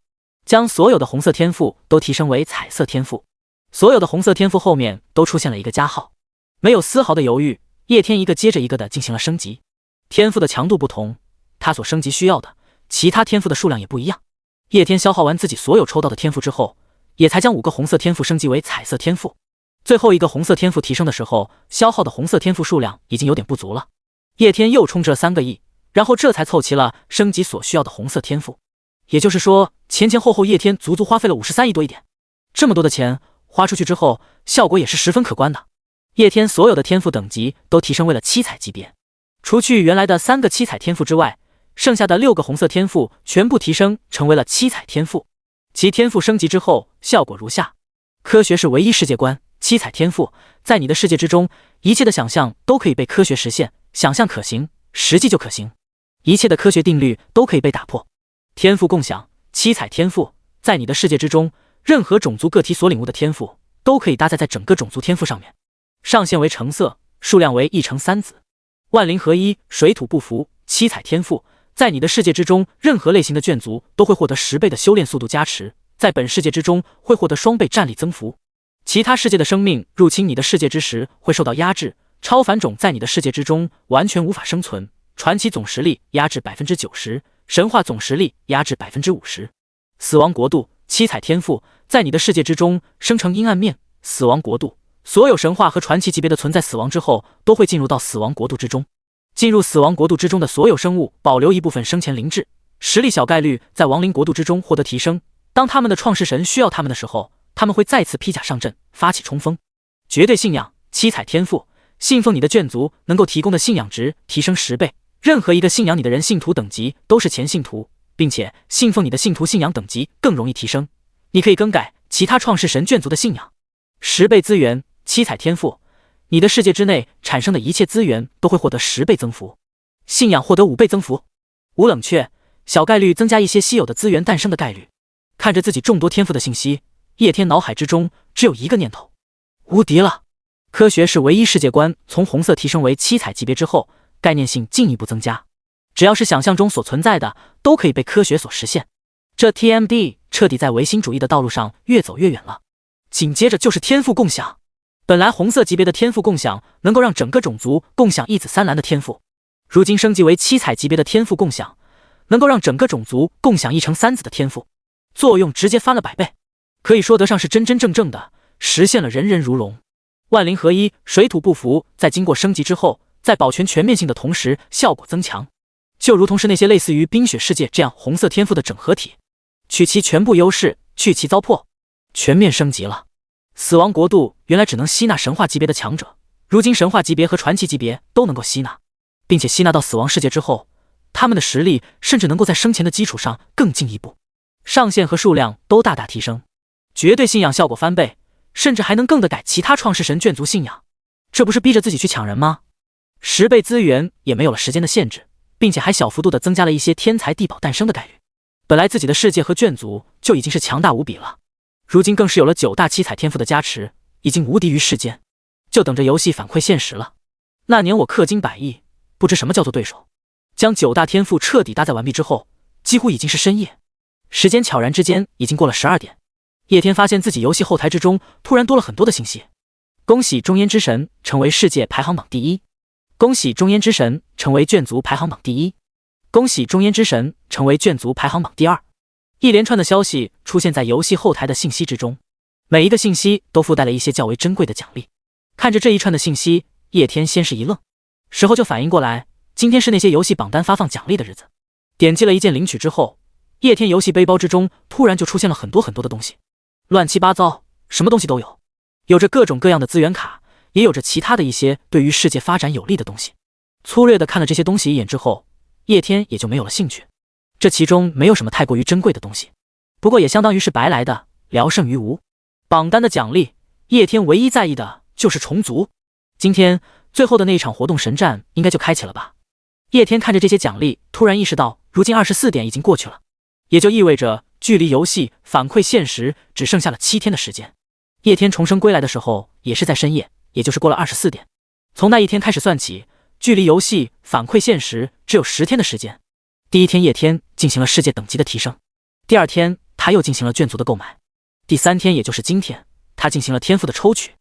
[SPEAKER 1] 将所有的红色天赋都提升为彩色天赋。所有的红色天赋后面都出现了一个加号，没有丝毫的犹豫，叶天一个接着一个的进行了升级。天赋的强度不同，他所升级需要的其他天赋的数量也不一样。叶天消耗完自己所有抽到的天赋之后，也才将5个红色天赋升级为彩色天赋。最后一个红色天赋提升的时候，消耗的红色天赋数量已经有点不足了。叶天又充值了3个亿，然后这才凑齐了升级所需要的红色天赋。也就是说，前后叶天足足花费了53亿多一点。这么多的钱花出去之后，效果也是十分可观的。叶天所有的天赋等级都提升为了七彩级别，除去原来的3个七彩天赋之外，剩下的6个红色天赋全部提升成为了七彩天赋。其天赋升级之后，效果如下：科学是唯一世界观七彩天赋，在你的世界之中，一切的想象都可以被科学实现，想象可行，实际就可行，一切的科学定律都可以被打破。天赋共享七彩天赋，在你的世界之中，任何种族个体所领悟的天赋都可以搭载在整个种族天赋上面，上限为橙色，数量为1乘3子。万灵合一水土不服七彩天赋，在你的世界之中，任何类型的眷族都会获得10倍的修炼速度加持，在本世界之中会获得双倍战力增幅。其他世界的生命入侵你的世界之时会受到压制，超凡种在你的世界之中完全无法生存，传奇总实力压制 90%， 神话总实力压制 50%。 死亡国度七彩天赋，在你的世界之中生成阴暗面。死亡国度，所有神话和传奇级别的存在死亡之后都会进入到死亡国度之中。进入死亡国度之中的所有生物保留一部分生前灵智，实力小概率在亡灵国度之中获得提升。当他们的创世神需要他们的时候，他们会再次披甲上阵，发起冲锋。绝对信仰七彩天赋，信奉你的眷族能够提供的信仰值提升10倍，任何一个信仰你的人信徒等级都是前信徒，并且信奉你的信徒信仰等级更容易提升。你可以更改其他创世神眷族的信仰。10倍资源七彩天赋，你的世界之内产生的一切资源都会获得10倍增幅，信仰获得5倍增幅。无冷却，小概率增加一些稀有的资源诞生的概率。看着自己众多天赋的信息，叶天脑海之中只有一个念头：无敌了！科学是唯一世界观从红色提升为七彩级别之后，概念性进一步增加，只要是想象中所存在的，都可以被科学所实现。这 TMD 彻底在唯心主义的道路上越走越远了。紧接着就是天赋共享。本来红色级别的天赋共享能够让整个种族共享一紫三蓝的天赋，如今升级为7彩级别的天赋共享，能够让整个种族共享1乘3子的天赋，作用直接翻了100倍，可以说得上是真真正正的实现了人人如龙。万灵合一，水土不服，在经过升级之后，在保全全面性的同时，效果增强，就如同是那些类似于冰雪世界这样红色天赋的整合体，取其全部优势，去其糟粕，全面升级了。死亡国度原来只能吸纳神话级别的强者，如今神话级别和传奇级别都能够吸纳，并且吸纳到死亡世界之后，他们的实力甚至能够在生前的基础上更进一步，上限和数量都大大提升，绝对信仰效果翻倍，甚至还能更的改其他创世神眷族信仰，这不是逼着自己去抢人吗？10倍资源也没有了时间的限制，并且还小幅度的增加了一些天才地宝诞生的概率。本来自己的世界和眷族就已经是强大无比了，如今更是有了9大7彩天赋的加持，已经无敌于世间，就等着游戏反馈现实了。那年我氪金100亿，不知什么叫做对手。将9大天赋彻底搭载完毕之后，几乎已经是深夜，时间悄然之间已经过了12点。叶天发现自己游戏后台之中突然多了很多的信息，恭喜中烟之神成为世界排行榜第1，恭喜中烟之神成为眷族排行榜第1，恭喜中烟之神成为眷族排行榜第2。一连串的消息出现在游戏后台的信息之中，每一个信息都附带了一些较为珍贵的奖励。看着这一串的信息，叶天先是一愣，事后就反应过来，今天是那些游戏榜单发放奖励的日子。点击了一键领取之后，叶天游戏背包之中突然就出现了很多很多的东西，乱七八糟，什么东西都有，有着各种各样的资源卡，也有着其他的一些对于世界发展有利的东西。粗略的看了这些东西一眼之后，叶天也就没有了兴趣。这其中没有什么太过于珍贵的东西，不过也相当于是白来的，聊胜于无。榜单的奖励，叶天唯一在意的就是虫族。今天最后的那一场活动神战应该就开启了吧。叶天看着这些奖励，突然意识到如今24点已经过去了，也就意味着距离游戏反馈现实只剩下了7天的时间。叶天重生归来的时候也是在深夜，也就是过了24点。从那一天开始算起，距离游戏反馈现实只有10天的时间。第一天叶天进行了世界等级的提升，第2天他又进行了眷族的购买，第3天也就是今天他进行了天赋的抽取。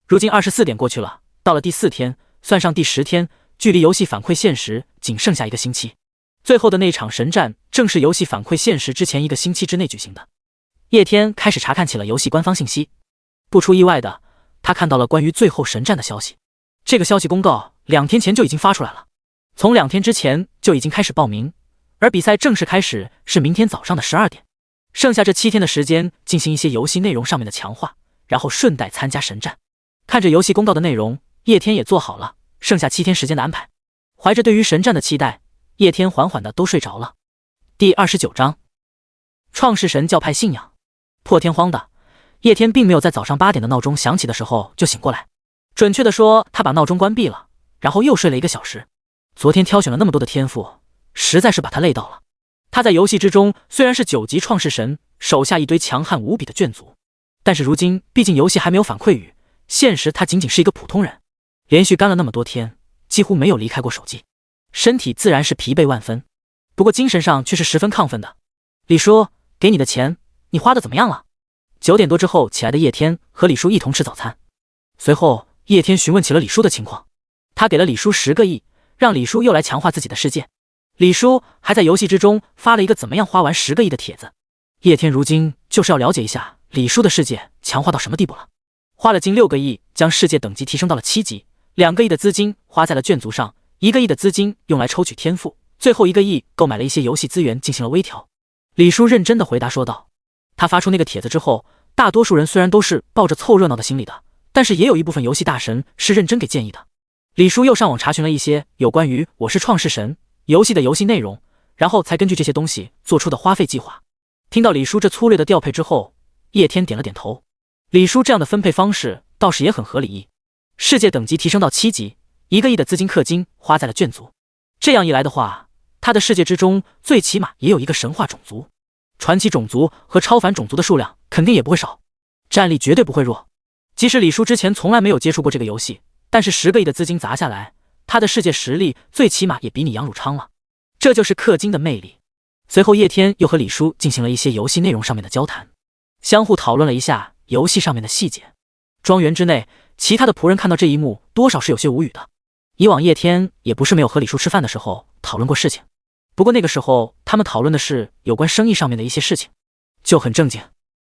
[SPEAKER 1] 如今24点过去了，到了第4天，算上第10天，距离游戏反馈现实仅剩下1个星期。最后的那场神战正是游戏反馈现实之前1个星期之内举行的。叶天开始查看起了游戏官方信息，不出意外的，他看到了关于最后神战的消息。这个消息公告2天前就已经发出来了，从2天之前就已经开始报名，而比赛正式开始是明天早上的12点。剩下这7天的时间进行一些游戏内容上面的强化，然后顺带参加神战。看着游戏公告的内容，叶天也做好了剩下7天时间的安排。怀着对于神战的期待，叶天缓缓的都睡着了。第29章，创世神教派信仰。破天荒的，叶天并没有在早上8点的闹钟响起的时候就醒过来，准确的说，他把闹钟关闭了，然后又睡了1个小时。昨天挑选了那么多的天赋，实在是把他累到了。他在游戏之中虽然是9级创世神，手下一堆强悍无比的眷族，但是如今毕竟游戏还没有反馈语，现实他仅仅是一个普通人，连续干了那么多天，几乎没有离开过手机，身体自然是疲惫万分，不过精神上却是十分亢奋的。李叔，给你的钱你花的怎么样了？9点多之后起来的叶天和李叔一同吃早餐，随后叶天询问起了李叔的情况，他给了李叔10个亿，让李叔又来强化自己的世界。李叔还在游戏之中发了一个怎么样花完10个亿的帖子。叶天如今就是要了解一下李叔的世界强化到什么地步了。花了近6个亿将世界等级提升到了7级，2个亿的资金花在了眷族上，1个亿的资金用来抽取天赋，最后1个亿购买了一些游戏资源进行了微调。李叔认真的回答说道。他发出那个帖子之后，大多数人虽然都是抱着凑热闹的心理的，但是也有一部分游戏大神是认真给建议的。李叔又上网查询了一些有关于我是创世神游戏的游戏内容，然后才根据这些东西做出的花费计划。听到李叔这粗略的调配之后，叶天点了点头。李叔这样的分配方式倒是也很合理，世界等级提升到7级，1个亿的资金氪金花在了眷族，这样一来的话，他的世界之中最起码也有1个神话种族，传奇种族和超凡种族的数量肯定也不会少，战力绝对不会弱。即使李叔之前从来没有接触过这个游戏，但是10个亿的资金砸下来，他的世界实力最起码也比你杨汝昌了，这就是氪金的魅力。随后叶天又和李叔进行了一些游戏内容上面的交谈，相互讨论了一下游戏上面的细节。庄园之内，其他的仆人看到这一幕多少是有些无语的。以往叶天也不是没有和李叔吃饭的时候讨论过事情，不过那个时候他们讨论的是有关生意上面的一些事情，就很正经。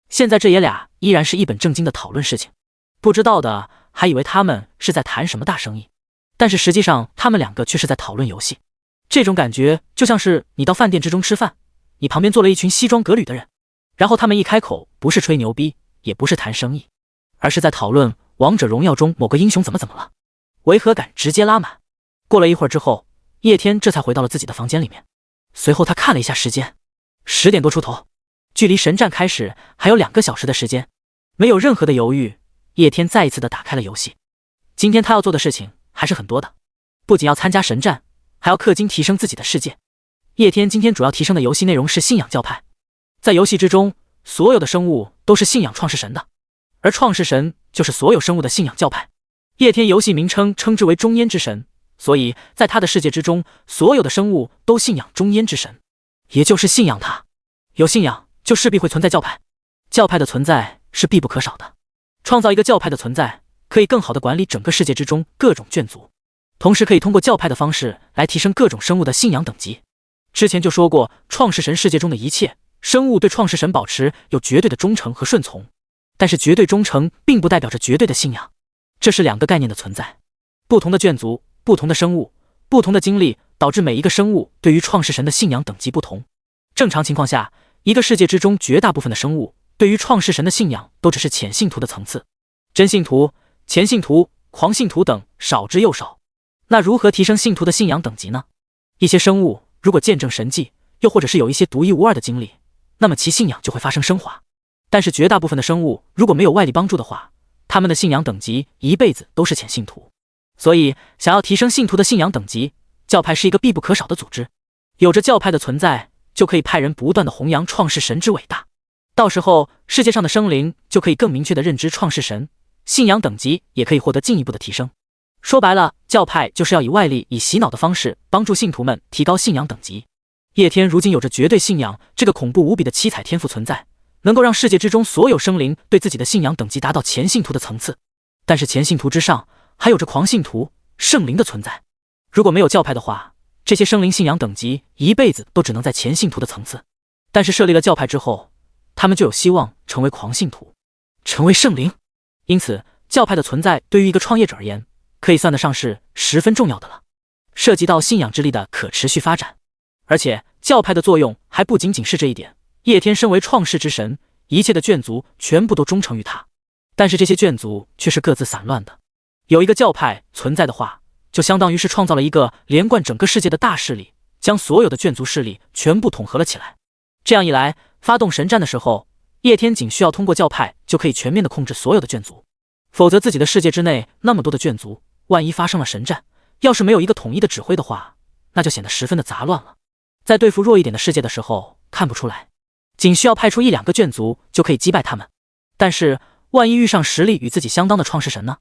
[SPEAKER 1] 现在这爷俩依然是一本正经的讨论事情，不知道的还以为他们是在谈什么大生意，但是实际上他们两个却是在讨论游戏。这种感觉就像是你到饭店之中吃饭，你旁边坐了一群西装革履的人，然后他们一开口不是吹牛逼，也不是谈生意，而是在讨论王者荣耀中某个英雄怎么了，违和感直接拉满。过了一会儿之后，叶天这才回到了自己的房间里面，随后他看了一下时间，10点多出头，距离神战开始还有2个小时的时间。没有任何的犹豫，叶天再一次的打开了游戏。今天他要做的事情还是很多的，不仅要参加神战，还要氪金提升自己的世界。叶天今天主要提升的游戏内容是信仰教派。在游戏之中，所有的生物都是信仰创世神的，而创世神就是所有生物的信仰教派。叶天游戏名称称之为中焉之神，所以在他的世界之中，所有的生物都信仰中焉之神，也就是信仰他。有信仰就势必会存在教派，教派的存在是必不可少的。创造一个教派的存在，可以更好地管理整个世界之中各种眷族，同时可以通过教派的方式来提升各种生物的信仰等级。之前就说过，创世神世界中的一切生物对创世神保持有绝对的忠诚和顺从，但是绝对忠诚并不代表着绝对的信仰，这是2个概念的存在。不同的眷族、不同的生物、不同的经历，导致每一个生物对于创世神的信仰等级不同。正常情况下，一个世界之中绝大部分的生物对于创世神的信仰都只是浅信徒的层次，真信徒、前信徒、狂信徒等少之又少。那如何提升信徒的信仰等级呢？一些生物如果见证神迹，又或者是有一些独一无二的经历，那么其信仰就会发生升华。但是绝大部分的生物如果没有外力帮助的话，他们的信仰等级一辈子都是浅信徒。所以想要提升信徒的信仰等级，教派是一个必不可少的组织。有着教派的存在，就可以派人不断的弘扬创世神之伟大，到时候世界上的生灵就可以更明确的认知创世神，信仰等级也可以获得进一步的提升。说白了，教派就是要以外力、以洗脑的方式帮助信徒们提高信仰等级。叶天如今有着绝对信仰这个恐怖无比的七彩天赋存在，能够让世界之中所有生灵对自己的信仰等级达到前信徒的层次。但是前信徒之上还有着狂信徒、圣灵的存在。如果没有教派的话，这些生灵信仰等级一辈子都只能在前信徒的层次。但是设立了教派之后，他们就有希望成为狂信徒，成为圣灵。因此教派的存在对于一个创业者而言，可以算得上是十分重要的了，涉及到信仰之力的可持续发展。而且教派的作用还不仅仅是这一点，叶天身为创世之神，一切的眷族全部都忠诚于他，但是这些眷族却是各自散乱的。有一个教派存在的话，就相当于是创造了一个连贯整个世界的大势力，将所有的眷族势力全部统合了起来。这样一来，发动神战的时候，叶天仅需要通过教派就可以全面的控制所有的眷族。否则自己的世界之内那么多的眷族，万一发生了神战，要是没有一个统一的指挥的话，那就显得十分的杂乱了。在对付弱一点的世界的时候看不出来，仅需要派出1-2个眷族就可以击败他们。但是万一遇上实力与自己相当的创世神呢？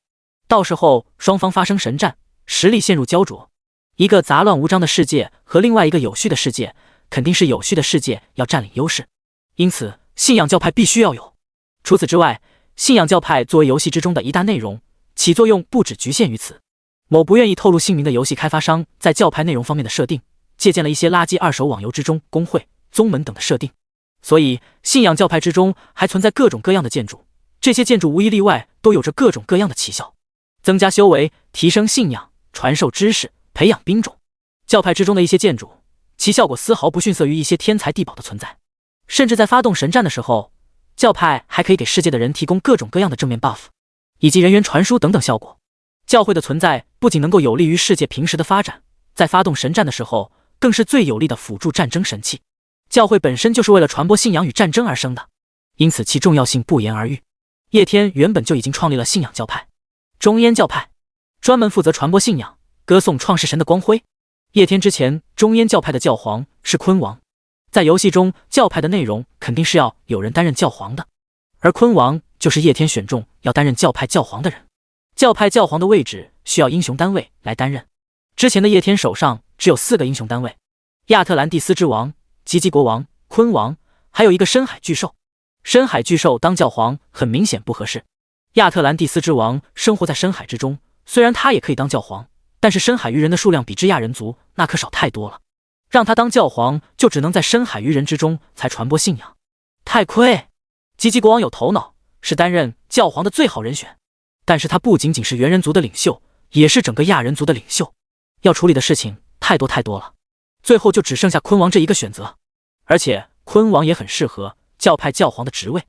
[SPEAKER 1] 到时候双方发生神战，实力陷入焦灼，一个杂乱无章的世界和另外一个有序的世界，肯定是有序的世界要占领优势。因此信仰教派必须要有。除此之外，信仰教派作为游戏之中的一大内容，起作用不只局限于此。某不愿意透露姓名的游戏开发商在教派内容方面的设定，借鉴了一些垃圾二手网游之中公会、宗门等的设定，所以信仰教派之中还存在各种各样的建筑，这些建筑无一例外都有着各种各样的奇效，增加修为、提升信仰、传授知识、培养兵种。教派之中的一些建筑，其效果丝毫不逊色于一些天才地宝的存在。甚至在发动神战的时候，教派还可以给世界的人提供各种各样的正面 buff， 以及人员传输等等效果。教会的存在不仅能够有利于世界平时的发展，在发动神战的时候更是最有力的辅助战争神器。教会本身就是为了传播信仰与战争而生的，因此其重要性不言而喻。叶天原本就已经创立了信仰教派中焉教派，专门负责传播信仰，歌颂创世神的光辉。叶天之前中焉教派的教皇是坤王，在游戏中教派的内容肯定是要有人担任教皇的，而坤王就是叶天选中要担任教派教皇的人。教派教皇的位置需要英雄单位来担任，之前的叶天手上只有4个英雄单位：亚特兰蒂斯之王、吉吉国王、坤王，还有一个深海巨兽。深海巨兽当教皇很明显不合适。亚特兰蒂斯之王生活在深海之中，虽然他也可以当教皇，但是深海鱼人的数量比之亚人族那可少太多了，让他当教皇就只能在深海鱼人之中才传播信仰，太亏。吉吉国王有头脑，是担任教皇的最好人选，但是他不仅仅是猿人族的领袖，也是整个亚人族的领袖，要处理的事情太多太多了，最后就只剩下昆王这一个选择。而且昆王也很适合教派教皇的职位，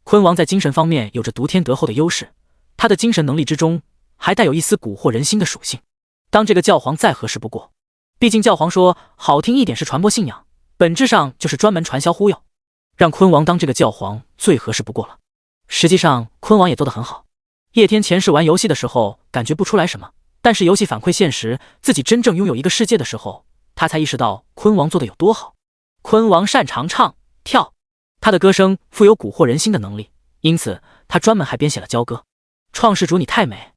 [SPEAKER 1] 昆王在精神方面有着独天独厚的优势，他的精神能力之中还带有一丝蛊惑人心的属性，当这个教皇再合适不过。毕竟教皇说好听一点是传播信仰，本质上就是专门传销忽悠，让昆王当这个教皇最合适不过了。实际上昆王也做得很好，叶天前世玩游戏的时候感觉不出来什么，但是游戏反馈现实，自己真正拥有一个世界的时候，他才意识到昆王做得有多好。昆王擅长唱跳，他的歌声富有蛊惑人心的能力，因此他专门还编写了交歌。创世主你太美，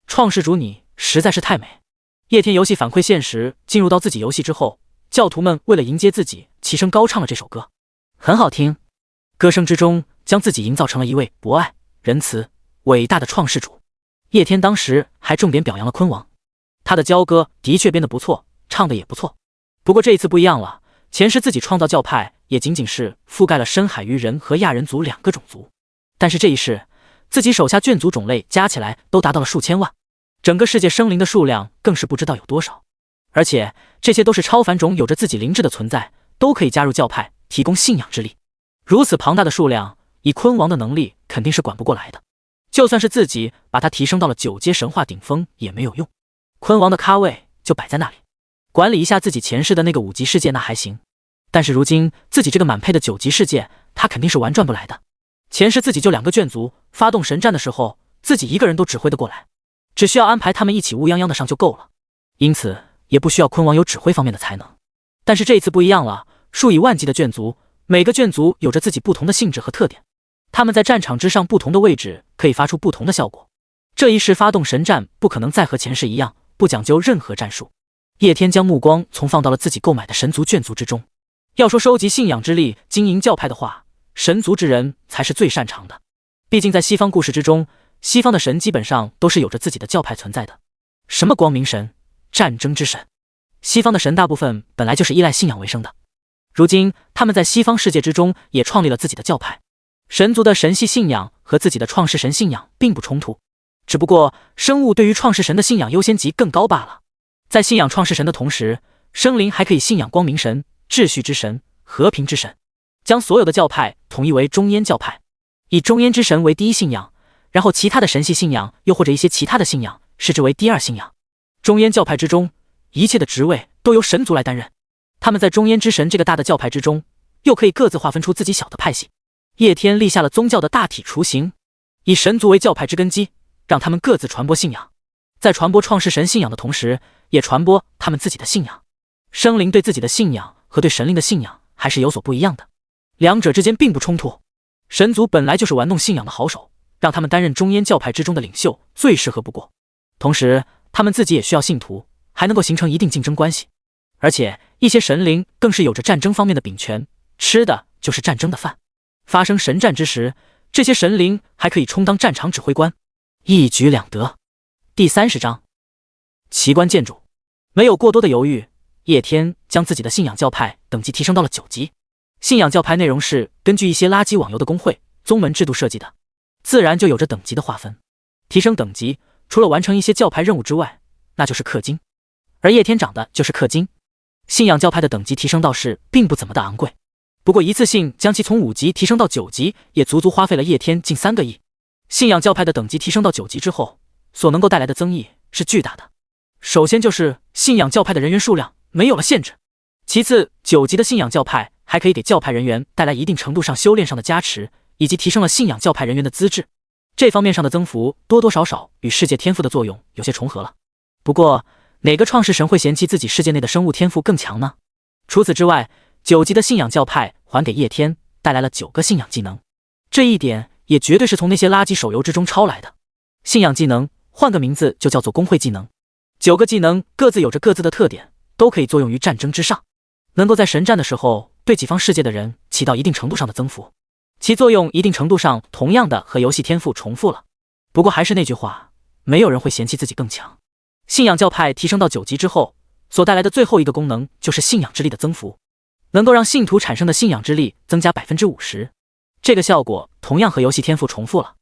[SPEAKER 1] 创世主你实在是太美。叶天游戏反馈现实，进入到自己游戏之后，教徒们为了迎接自己，齐声高唱了这首歌，很好听。歌声之中将自己营造成了一位博爱、仁慈、伟大的创世主。叶天当时还重点表扬了昆王，他的交歌的确编得不错，唱得也不错。不过这一次不一样了，前世自己创造教派也仅仅是覆盖了深海鱼人和亚人族两个种族，但是这一世自己手下眷族种类加起来都达到了数千万，整个世界生灵的数量更是不知道有多少，而且这些都是超凡种有着自己灵智的存在，都可以加入教派提供信仰之力。如此庞大的数量，以昆王的能力肯定是管不过来的，就算是自己把他提升到了9阶神话顶峰也没有用，昆王的咖位就摆在那里，管理一下自己前世的那个5级世界那还行，但是如今自己这个满配的9级世界他肯定是玩转不来的。前世自己就2个眷族，发动神战的时候自己一个人都指挥得过来，只需要安排他们一起乌泱泱的上就够了，因此也不需要昆王有指挥方面的才能。但是这一次不一样了，数以万计的眷族，每个眷族有着自己不同的性质和特点，他们在战场之上不同的位置可以发出不同的效果。这一世发动神战不可能再和前世一样不讲究任何战术。叶天将目光从放到了自己购买的神族眷族之中，要说收集信仰之力经营教派的话，神族之人才是最擅长的。毕竟在西方故事之中，西方的神基本上都是有着自己的教派存在的，什么光明神、战争之神，西方的神大部分本来就是依赖信仰为生的。如今他们在西方世界之中也创立了自己的教派，神族的神系信仰和自己的创世神信仰并不冲突，只不过生物对于创世神的信仰优先级更高罢了。在信仰创世神的同时，生灵还可以信仰光明神、秩序之神、和平之神，将所有的教派统一为中焉教派，以中焉之神为第一信仰，然后其他的神系信仰又或者一些其他的信仰视之为第二信仰。中焉教派之中，一切的职位都由神族来担任，他们在中焉之神这个大的教派之中，又可以各自划分出自己小的派系。叶天立下了宗教的大体雏形，以神族为教派之根基，让他们各自传播信仰，在传播创世神信仰的同时，也传播他们自己的信仰。生灵对自己的信仰和对神灵的信仰还是有所不一样的，两者之间并不冲突。神族本来就是玩弄信仰的好手，让他们担任中焉教派之中的领袖最适合不过。同时他们自己也需要信徒，还能够形成一定竞争关系。而且一些神灵更是有着战争方面的柄权，吃的就是战争的饭。发生神战之时，这些神灵还可以充当战场指挥官，一举两得。第30章奇观建筑。没有过多的犹豫，叶天将自己的信仰教派等级提升到了9级。信仰教派内容是根据一些垃圾网游的公会、宗门制度设计的，自然就有着等级的划分。提升等级，除了完成一些教派任务之外，那就是氪金，而叶天长的就是氪金。信仰教派的等级提升倒是并不怎么的昂贵，不过一次性将其从5级提升到9级，也足足花费了叶天近3个亿。信仰教派的等级提升到9级之后，所能够带来的增益是巨大的。首先就是信仰教派的人员数量没有了限制，其次9级的信仰教派还可以给教派人员带来一定程度上修炼上的加持，以及提升了信仰教派人员的资质。这方面上的增幅多多少少与世界天赋的作用有些重合了。不过哪个创世神会嫌弃自己世界内的生物天赋更强呢？除此之外，9级的信仰教派还给叶天带来了9个信仰技能，这一点也绝对是从那些垃圾手游之中抄来的。信仰技能换个名字就叫做工会技能，9个技能各自有着各自的特点，都可以作用于战争之上，能够在神战的时候对己方世界的人起到一定程度上的增幅，其作用一定程度上同样的和游戏天赋重复了。不过还是那句话，没有人会嫌弃自己更强。信仰教派提升到9级之后，所带来的最后一个功能就是信仰之力的增幅，能够让信徒产生的信仰之力增加 50%。这个效果同样和游戏天赋重复了，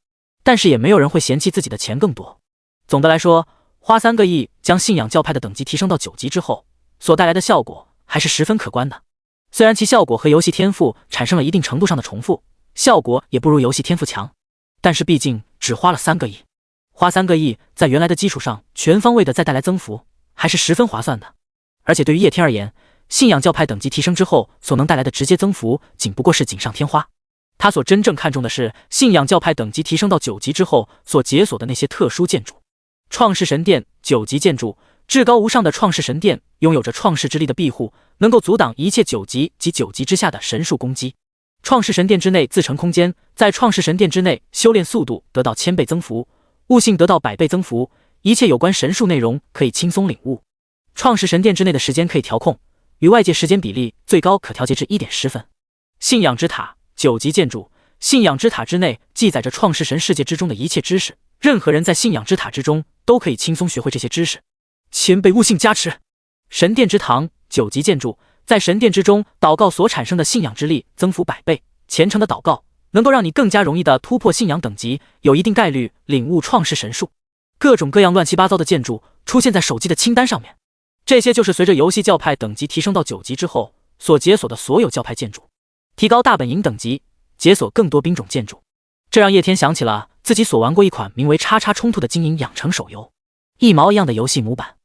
[SPEAKER 1] 但是也没有人会嫌弃自己的钱更多。总的来说，花3个亿将信仰教派的等级提升到9级之后，所带来的效果还是十分可观的。虽然其效果和游戏天赋产生了一定程度上的重复，效果也不如游戏天赋强，但是毕竟只花了3个亿，花3个亿在原来的基础上全方位的再带来增幅，还是十分划算的。而且对于叶天而言，信仰教派等级提升之后所能带来的直接增幅仅不过是锦上添花。他所真正看重的是信仰教派等级提升到9级之后所解锁的那些特殊建筑。创世神殿9级建筑，至高无上的创世神殿拥有着创世之力的庇护，能够阻挡一切9级及9级之下的神术攻击。创世神殿之内自成空间，在创世神殿之内修炼速度得到1000倍增幅，悟性得到100倍增幅，一切有关神术内容可以轻松领悟。创世神殿之内的时间可以调控，与外界时间比例最高可调节至1.10分。信仰之塔9级建筑，信仰之塔之内记载着创世神世界之中的一切知识，任何人在信仰之塔之中都可以轻松学会这些知识。1000倍悟性加持。神殿之堂9级建筑，在神殿之中祷告所产生的信仰之力增幅100倍，虔诚的祷告能够让你更加容易的突破信仰等级，有一定概率领悟创世神术。各种各样乱七八糟的建筑出现在手机的清单上面，这些就是随着游戏教派等级提升到9级之后所解锁的所有教派建筑。提高大本营等级，解锁更多兵种建筑，这让叶天想起了自己所玩过一款名为叉叉冲突的经营养成手游，一毛一样的游戏模板，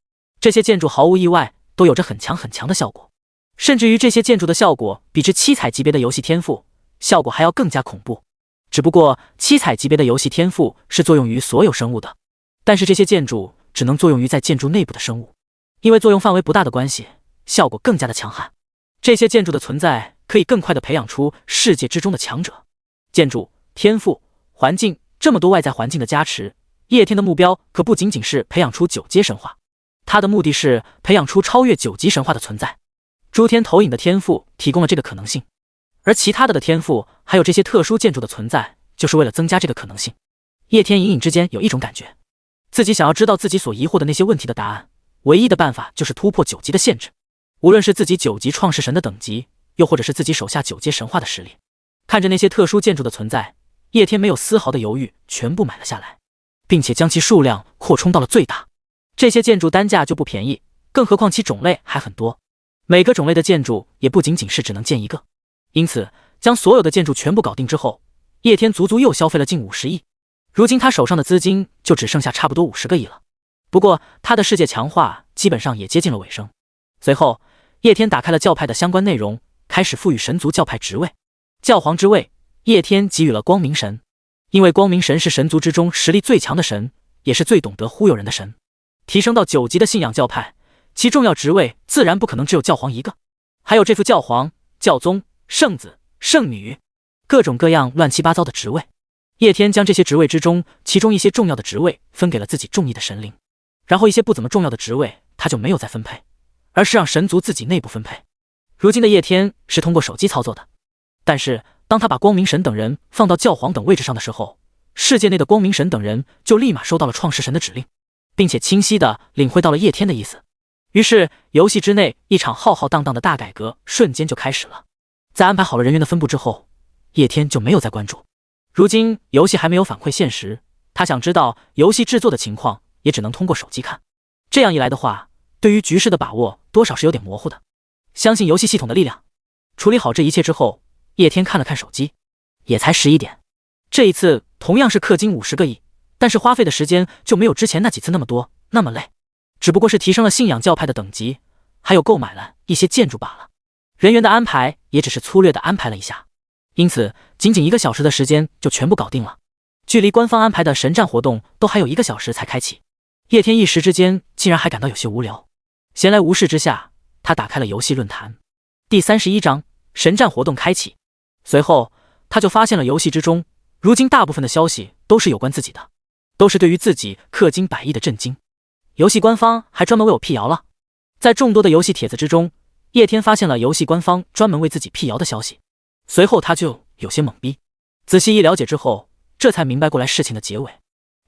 [SPEAKER 1] 这些建筑毫无意外都有着很强的效果，甚至于这些建筑的效果比之7彩级别的游戏天赋效果还要更加恐怖。只不过7彩级别的游戏天赋是作用于所有生物的，但是这些建筑只能作用于在建筑内部的生物，因为作用范围不大的关系，效果更加的强悍。这些建筑的存在可以更快地培养出世界之中的强者。建筑、天赋、环境，这么多外在环境的加持，叶天的目标可不仅仅是培养出9阶神话，他的目的是培养出超越9级神话的存在。诸天投影的天赋提供了这个可能性，而其他的天赋还有这些特殊建筑的存在，就是为了增加这个可能性。叶天隐隐之间有一种感觉，自己想要知道自己所疑惑的那些问题的答案，唯一的办法就是突破9级的限制。无论是自己9级创世神的等级，又或者是自己手下9阶神话的实力，看着那些特殊建筑的存在，叶天没有丝毫的犹豫，全部买了下来，并且将其数量扩充到了最大。这些建筑单价就不便宜，更何况其种类还很多，每个种类的建筑也不仅仅是只能建一个。因此将所有的建筑全部搞定之后，叶天足足又消费了近50亿。如今他手上的资金就只剩下差不多50个亿了。不过他的世界强化基本上也接近了尾声。随后叶天打开了教派的相关内容，开始赋予神族教派职位。教皇之位，叶天给予了光明神，因为光明神是神族之中实力最强的神，也是最懂得忽悠人的神。提升到9级的信仰教派，其重要职位自然不可能只有教皇一个，还有这副教皇、教宗、圣子、圣女，各种各样乱七八糟的职位。叶天将这些职位之中其中一些重要的职位分给了自己中意的神灵，然后一些不怎么重要的职位他就没有再分配，而是让神族自己内部分配。如今的叶天是通过手机操作的，但是当他把光明神等人放到教皇等位置上的时候，世界内的光明神等人就立马收到了创世神的指令，并且清晰地领会到了叶天的意思。于是游戏之内一场浩浩荡荡的大改革瞬间就开始了。在安排好了人员的分布之后，叶天就没有再关注。如今游戏还没有反馈现实，他想知道游戏制作的情况也只能通过手机看，这样一来的话，对于局势的把握多少是有点模糊的。相信游戏系统的力量。处理好这一切之后，叶天看了看手机，也才11点。这一次同样是氪金50个亿，但是花费的时间就没有之前那几次那么多，那么累。只不过是提升了信仰教派的等级，还有购买了一些建筑罢了。人员的安排也只是粗略的安排了一下，因此仅仅1个小时的时间就全部搞定了。距离官方安排的神战活动都还有1个小时才开启，叶天一时之间竟然还感到有些无聊。闲来无事之下，他打开了游戏论坛。第31章神战活动开启。随后他就发现了游戏之中如今大部分的消息都是有关自己的，都是对于自己氪金100亿的震惊。游戏官方还专门为我辟谣了。在众多的游戏帖子之中，叶天发现了游戏官方专门为自己辟谣的消息，随后他就有些懵逼。仔细一了解之后，这才明白过来事情的结尾。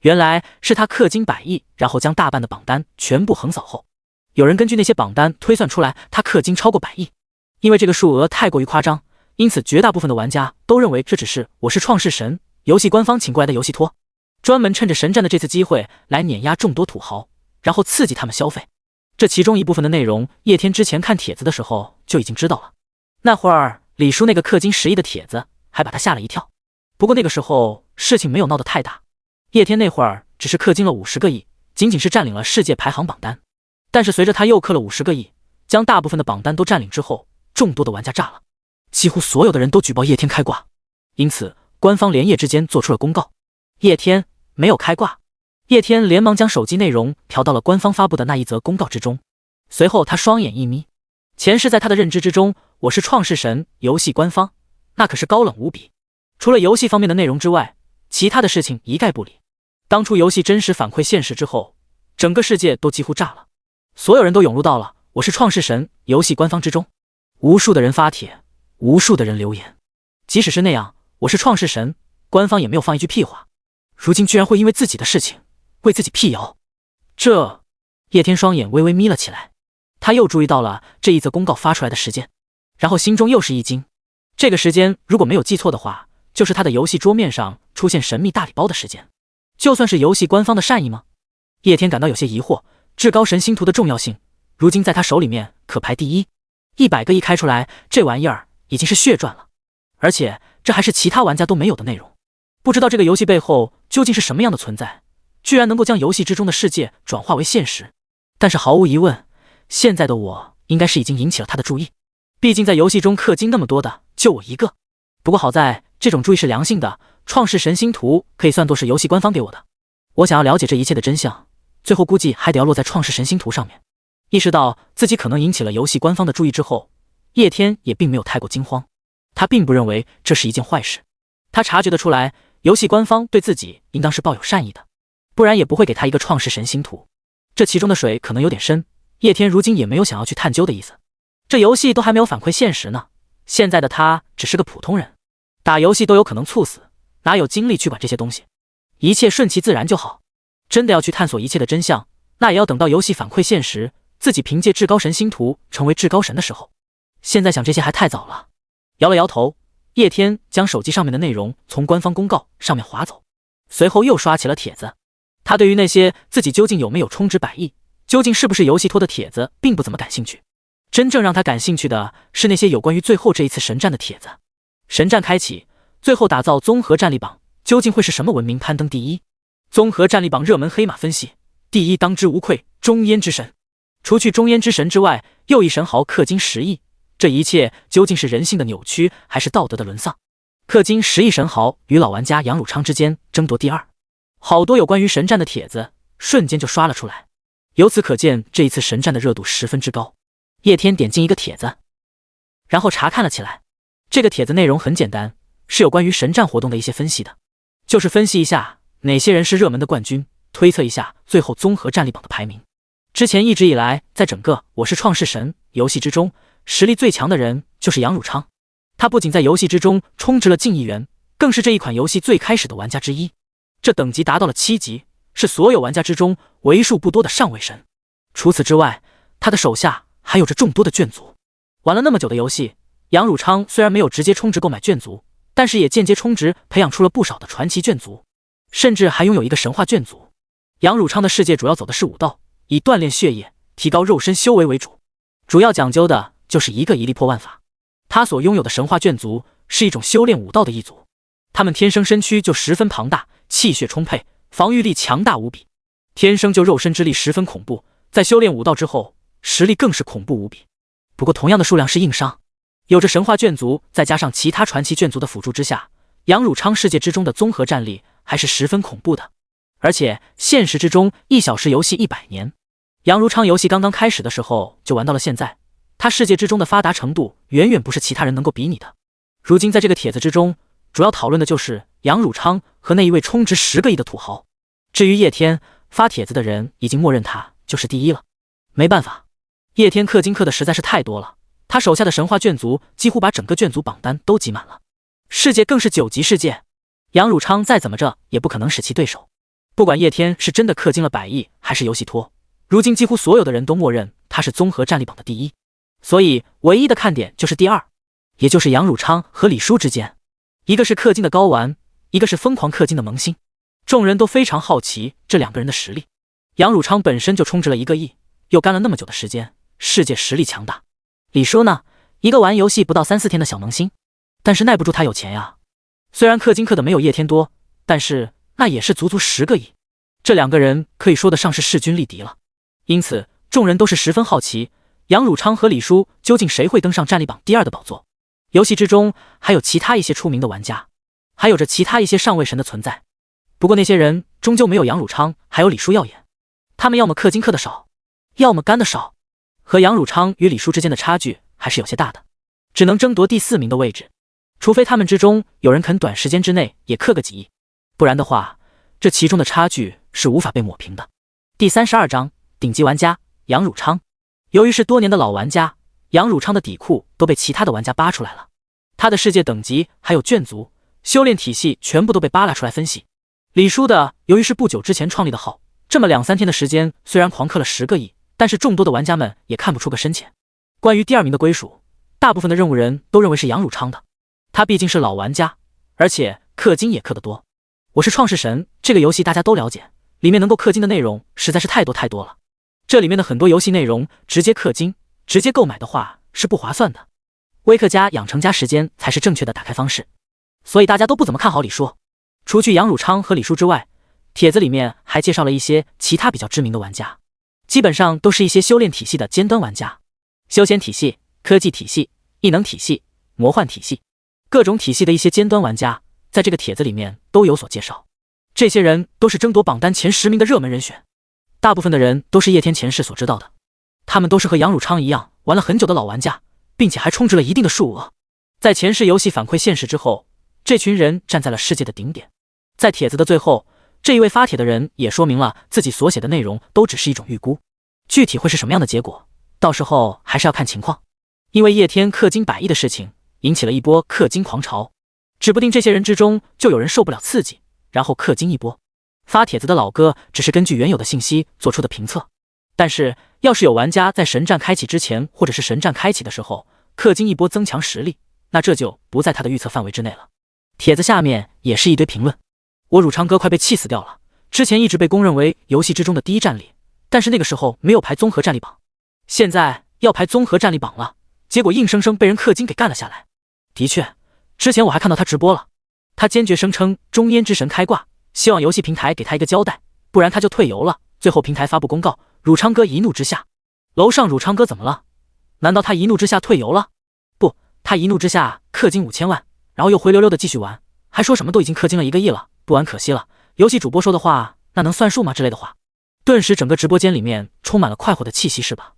[SPEAKER 1] 原来是他氪金100亿，然后将大半的榜单全部横扫后，有人根据那些榜单推算出来他氪金超过100亿。因为这个数额太过于夸张，因此绝大部分的玩家都认为这只是我是创世神游戏官方请过来的游戏托，专门趁着神战的这次机会来碾压众多土豪，然后刺激他们消费。这其中一部分的内容，叶天之前看帖子的时候就已经知道了。那会儿李叔那个氪金10亿的帖子还把他吓了一跳，不过那个时候事情没有闹得太大，叶天那会儿只是氪金了50个亿，仅仅是占领了世界排行榜单。但是随着他又氪了50个亿，将大部分的榜单都占领之后，众多的玩家炸了，几乎所有的人都举报叶天开挂，因此官方连夜之间做出了公告，叶天没有开挂。叶天连忙将手机内容调到了官方发布的那一则公告之中，随后他双眼一眯，前世在他的认知之中，我是创世神游戏官方，那可是高冷无比，除了游戏方面的内容之外，其他的事情一概不理。当初游戏真实反馈现实之后，整个世界都几乎炸了，所有人都涌入到了我是创世神游戏官方之中，无数的人发帖，无数的人留言。即使是那样，我是创世神官方也没有放一句屁话，如今居然会因为自己的事情为自己辟谣，这叶天双眼微微眯了起来，他又注意到了这一则公告发出来的时间，然后心中又是一惊。这个时间如果没有记错的话，就是他的游戏桌面上出现神秘大礼包的时间，就算是游戏官方的善意吗？叶天感到有些疑惑，至高神星图的重要性如今在他手里面可排第一，100个亿开出来，这玩意儿已经是血赚了，而且这还是其他玩家都没有的内容。不知道这个游戏背后究竟是什么样的存在，居然能够将游戏之中的世界转化为现实。但是毫无疑问，现在的我应该是已经引起了他的注意，毕竟在游戏中氪金那么多的就我一个。不过好在这种注意是良性的，创世神星图可以算作是游戏官方给我的，我想要了解这一切的真相，最后估计还得要落在创世神星图上面。意识到自己可能引起了游戏官方的注意之后，叶天也并没有太过惊慌，他并不认为这是一件坏事，他察觉得出来游戏官方对自己应当是抱有善意的，不然也不会给他一个创世神星图。这其中的水可能有点深，叶天如今也没有想要去探究的意思。这游戏都还没有反馈现实呢，现在的他只是个普通人，打游戏都有可能猝死，哪有精力去管这些东西？一切顺其自然就好。真的要去探索一切的真相，那也要等到游戏反馈现实，自己凭借至高神星图成为至高神的时候。现在想这些还太早了。摇了摇头，叶天将手机上面的内容从官方公告上面划走，随后又刷起了帖子。他对于那些自己究竟有没有充值100亿，究竟是不是游戏托的帖子并不怎么感兴趣，真正让他感兴趣的是那些有关于最后这一次神战的帖子。神战开启，最后打造综合战力榜，究竟会是什么文明攀登第一？综合战力榜热门黑马分析，第一当之无愧中烟之神。除去中烟之神之外，又一神豪氪金10亿，这一切究竟是人性的扭曲还是道德的沦丧？氪金10亿神豪与老玩家杨汝昌之间争夺第二，好多有关于神战的帖子瞬间就刷了出来，由此可见这一次神战的热度十分之高。叶天点进一个帖子，然后查看了起来。这个帖子内容很简单，是有关于神战活动的一些分析的，就是分析一下哪些人是热门的冠军，推测一下最后综合战力榜的排名。之前一直以来，在整个我是创世神游戏之中，实力最强的人就是杨汝昌。他不仅在游戏之中充值了近1亿元，更是这一款游戏最开始的玩家之一。这等级达到了7级，是所有玩家之中为数不多的上位神。除此之外，他的手下还有着众多的眷族。玩了那么久的游戏，杨汝昌虽然没有直接充值购买眷族，但是也间接充值培养出了不少的传奇眷族，甚至还拥有一个神话眷族。杨汝昌的世界主要走的是武道，以锻炼血液、提高肉身修为为主，主要讲究的就是一个一力破万法。他所拥有的神话眷族是一种修炼武道的一族，他们天生身躯就十分庞大，气血充沛，防御力强大无比，天生就肉身之力十分恐怖，在修炼武道之后，实力更是恐怖无比。不过同样的数量是硬伤，有着神话眷族再加上其他传奇眷族的辅助之下，杨汝昌世界之中的综合战力还是十分恐怖的。而且现实之中1小时游戏100年，杨汝昌游戏刚刚开始的时候就玩到了现在，他世界之中的发达程度远远不是其他人能够比拟的。如今在这个帖子之中，主要讨论的就是杨汝昌和那一位充值10个亿的土豪。至于叶天，发帖子的人已经默认他就是第一了。没办法，叶天氪金氪的实在是太多了，他手下的神话眷族几乎把整个眷族榜单都挤满了，世界更是9级世界，杨汝昌再怎么着也不可能使其对手。不管叶天是真的氪金了100亿，还是游戏托，如今几乎所有的人都默认他是综合战力榜的第一，所以唯一的看点就是第二，也就是杨汝昌和李叔之间，一个是氪金的高玩，一个是疯狂氪金的萌新。众人都非常好奇这两个人的实力。杨汝昌本身就充值了1个亿，又干了那么久的时间，世界实力强大。李叔呢，一个玩游戏不到3、4天的小萌新，但是耐不住他有钱呀。虽然氪金氪的没有叶天多，但是那也是足足10个亿。这两个人可以说得上是势均力敌了。因此众人都是十分好奇，杨汝昌和李叔究竟谁会登上战力榜第2的宝座。游戏之中还有其他一些出名的玩家，还有着其他一些上位神的存在，不过那些人终究没有杨汝昌还有李叔耀眼。他们要么氪金氪的少，要么干的少，和杨汝昌与李叔之间的差距还是有些大的，只能争夺第4名的位置。除非他们之中有人肯短时间之内也氪个几亿，不然的话，这其中的差距是无法被抹平的。第32章，顶级玩家杨汝昌。由于是多年的老玩家，杨汝昌的底库都被其他的玩家扒出来了，他的世界等级还有卷族、修炼体系全部都被扒拉出来分析。李叔的由于是不久之前创立的号，这么2、3天的时间虽然狂氪了10个亿，但是众多的玩家们也看不出个深浅。关于第2名的归属，大部分的任务人都认为是杨汝昌的，他毕竟是老玩家，而且氪金也氪得多。我是创世神这个游戏大家都了解，里面能够氪金的内容实在是太多了。这里面的很多游戏内容直接氪金直接购买的话是不划算的，微氪加养成加时间才是正确的打开方式，所以大家都不怎么看好李叔。除去杨汝昌和李叔之外，帖子里面还介绍了一些其他比较知名的玩家，基本上都是一些修炼体系的尖端玩家，修仙体系、科技体系、异能体系、魔幻体系，各种体系的一些尖端玩家在这个帖子里面都有所介绍。这些人都是争夺榜单前10名的热门人选，大部分的人都是叶天前世所知道的，他们都是和杨汝昌一样玩了很久的老玩家，并且还充值了一定的数额。在前世游戏反馈现实之后，这群人站在了世界的顶点。在帖子的最后，这一位发帖的人也说明了自己所写的内容都只是一种预估，具体会是什么样的结果，到时候还是要看情况。因为叶天氪金100亿的事情引起了一波氪金狂潮，指不定这些人之中就有人受不了刺激，然后氪金一波。发帖子的老哥只是根据原有的信息做出的评测，但是要是有玩家在神战开启之前或者是神战开启的时候氪金一波增强实力，那这就不在他的预测范围之内了。帖子下面也是一堆评论，我汝昌哥快被气死掉了，之前一直被公认为游戏之中的第一战力，但是那个时候没有排综合战力榜，现在要排综合战力榜了，结果硬生生被人氪金给干了下来。的确，之前我还看到他直播了，他坚决声称中烟之神开挂，希望游戏平台给他一个交代，不然他就退游了。最后平台发布公告，汝昌哥一怒之下，楼上汝昌哥怎么了？难道他一怒之下退游了？不，他一怒之下氪金5000万，然后又灰溜溜的继续玩，还说什么都已经氪金了1个亿了，不玩可惜了，游戏主播说的话那能算数吗之类的话。顿时整个直播间里面充满了快活的气息是吧？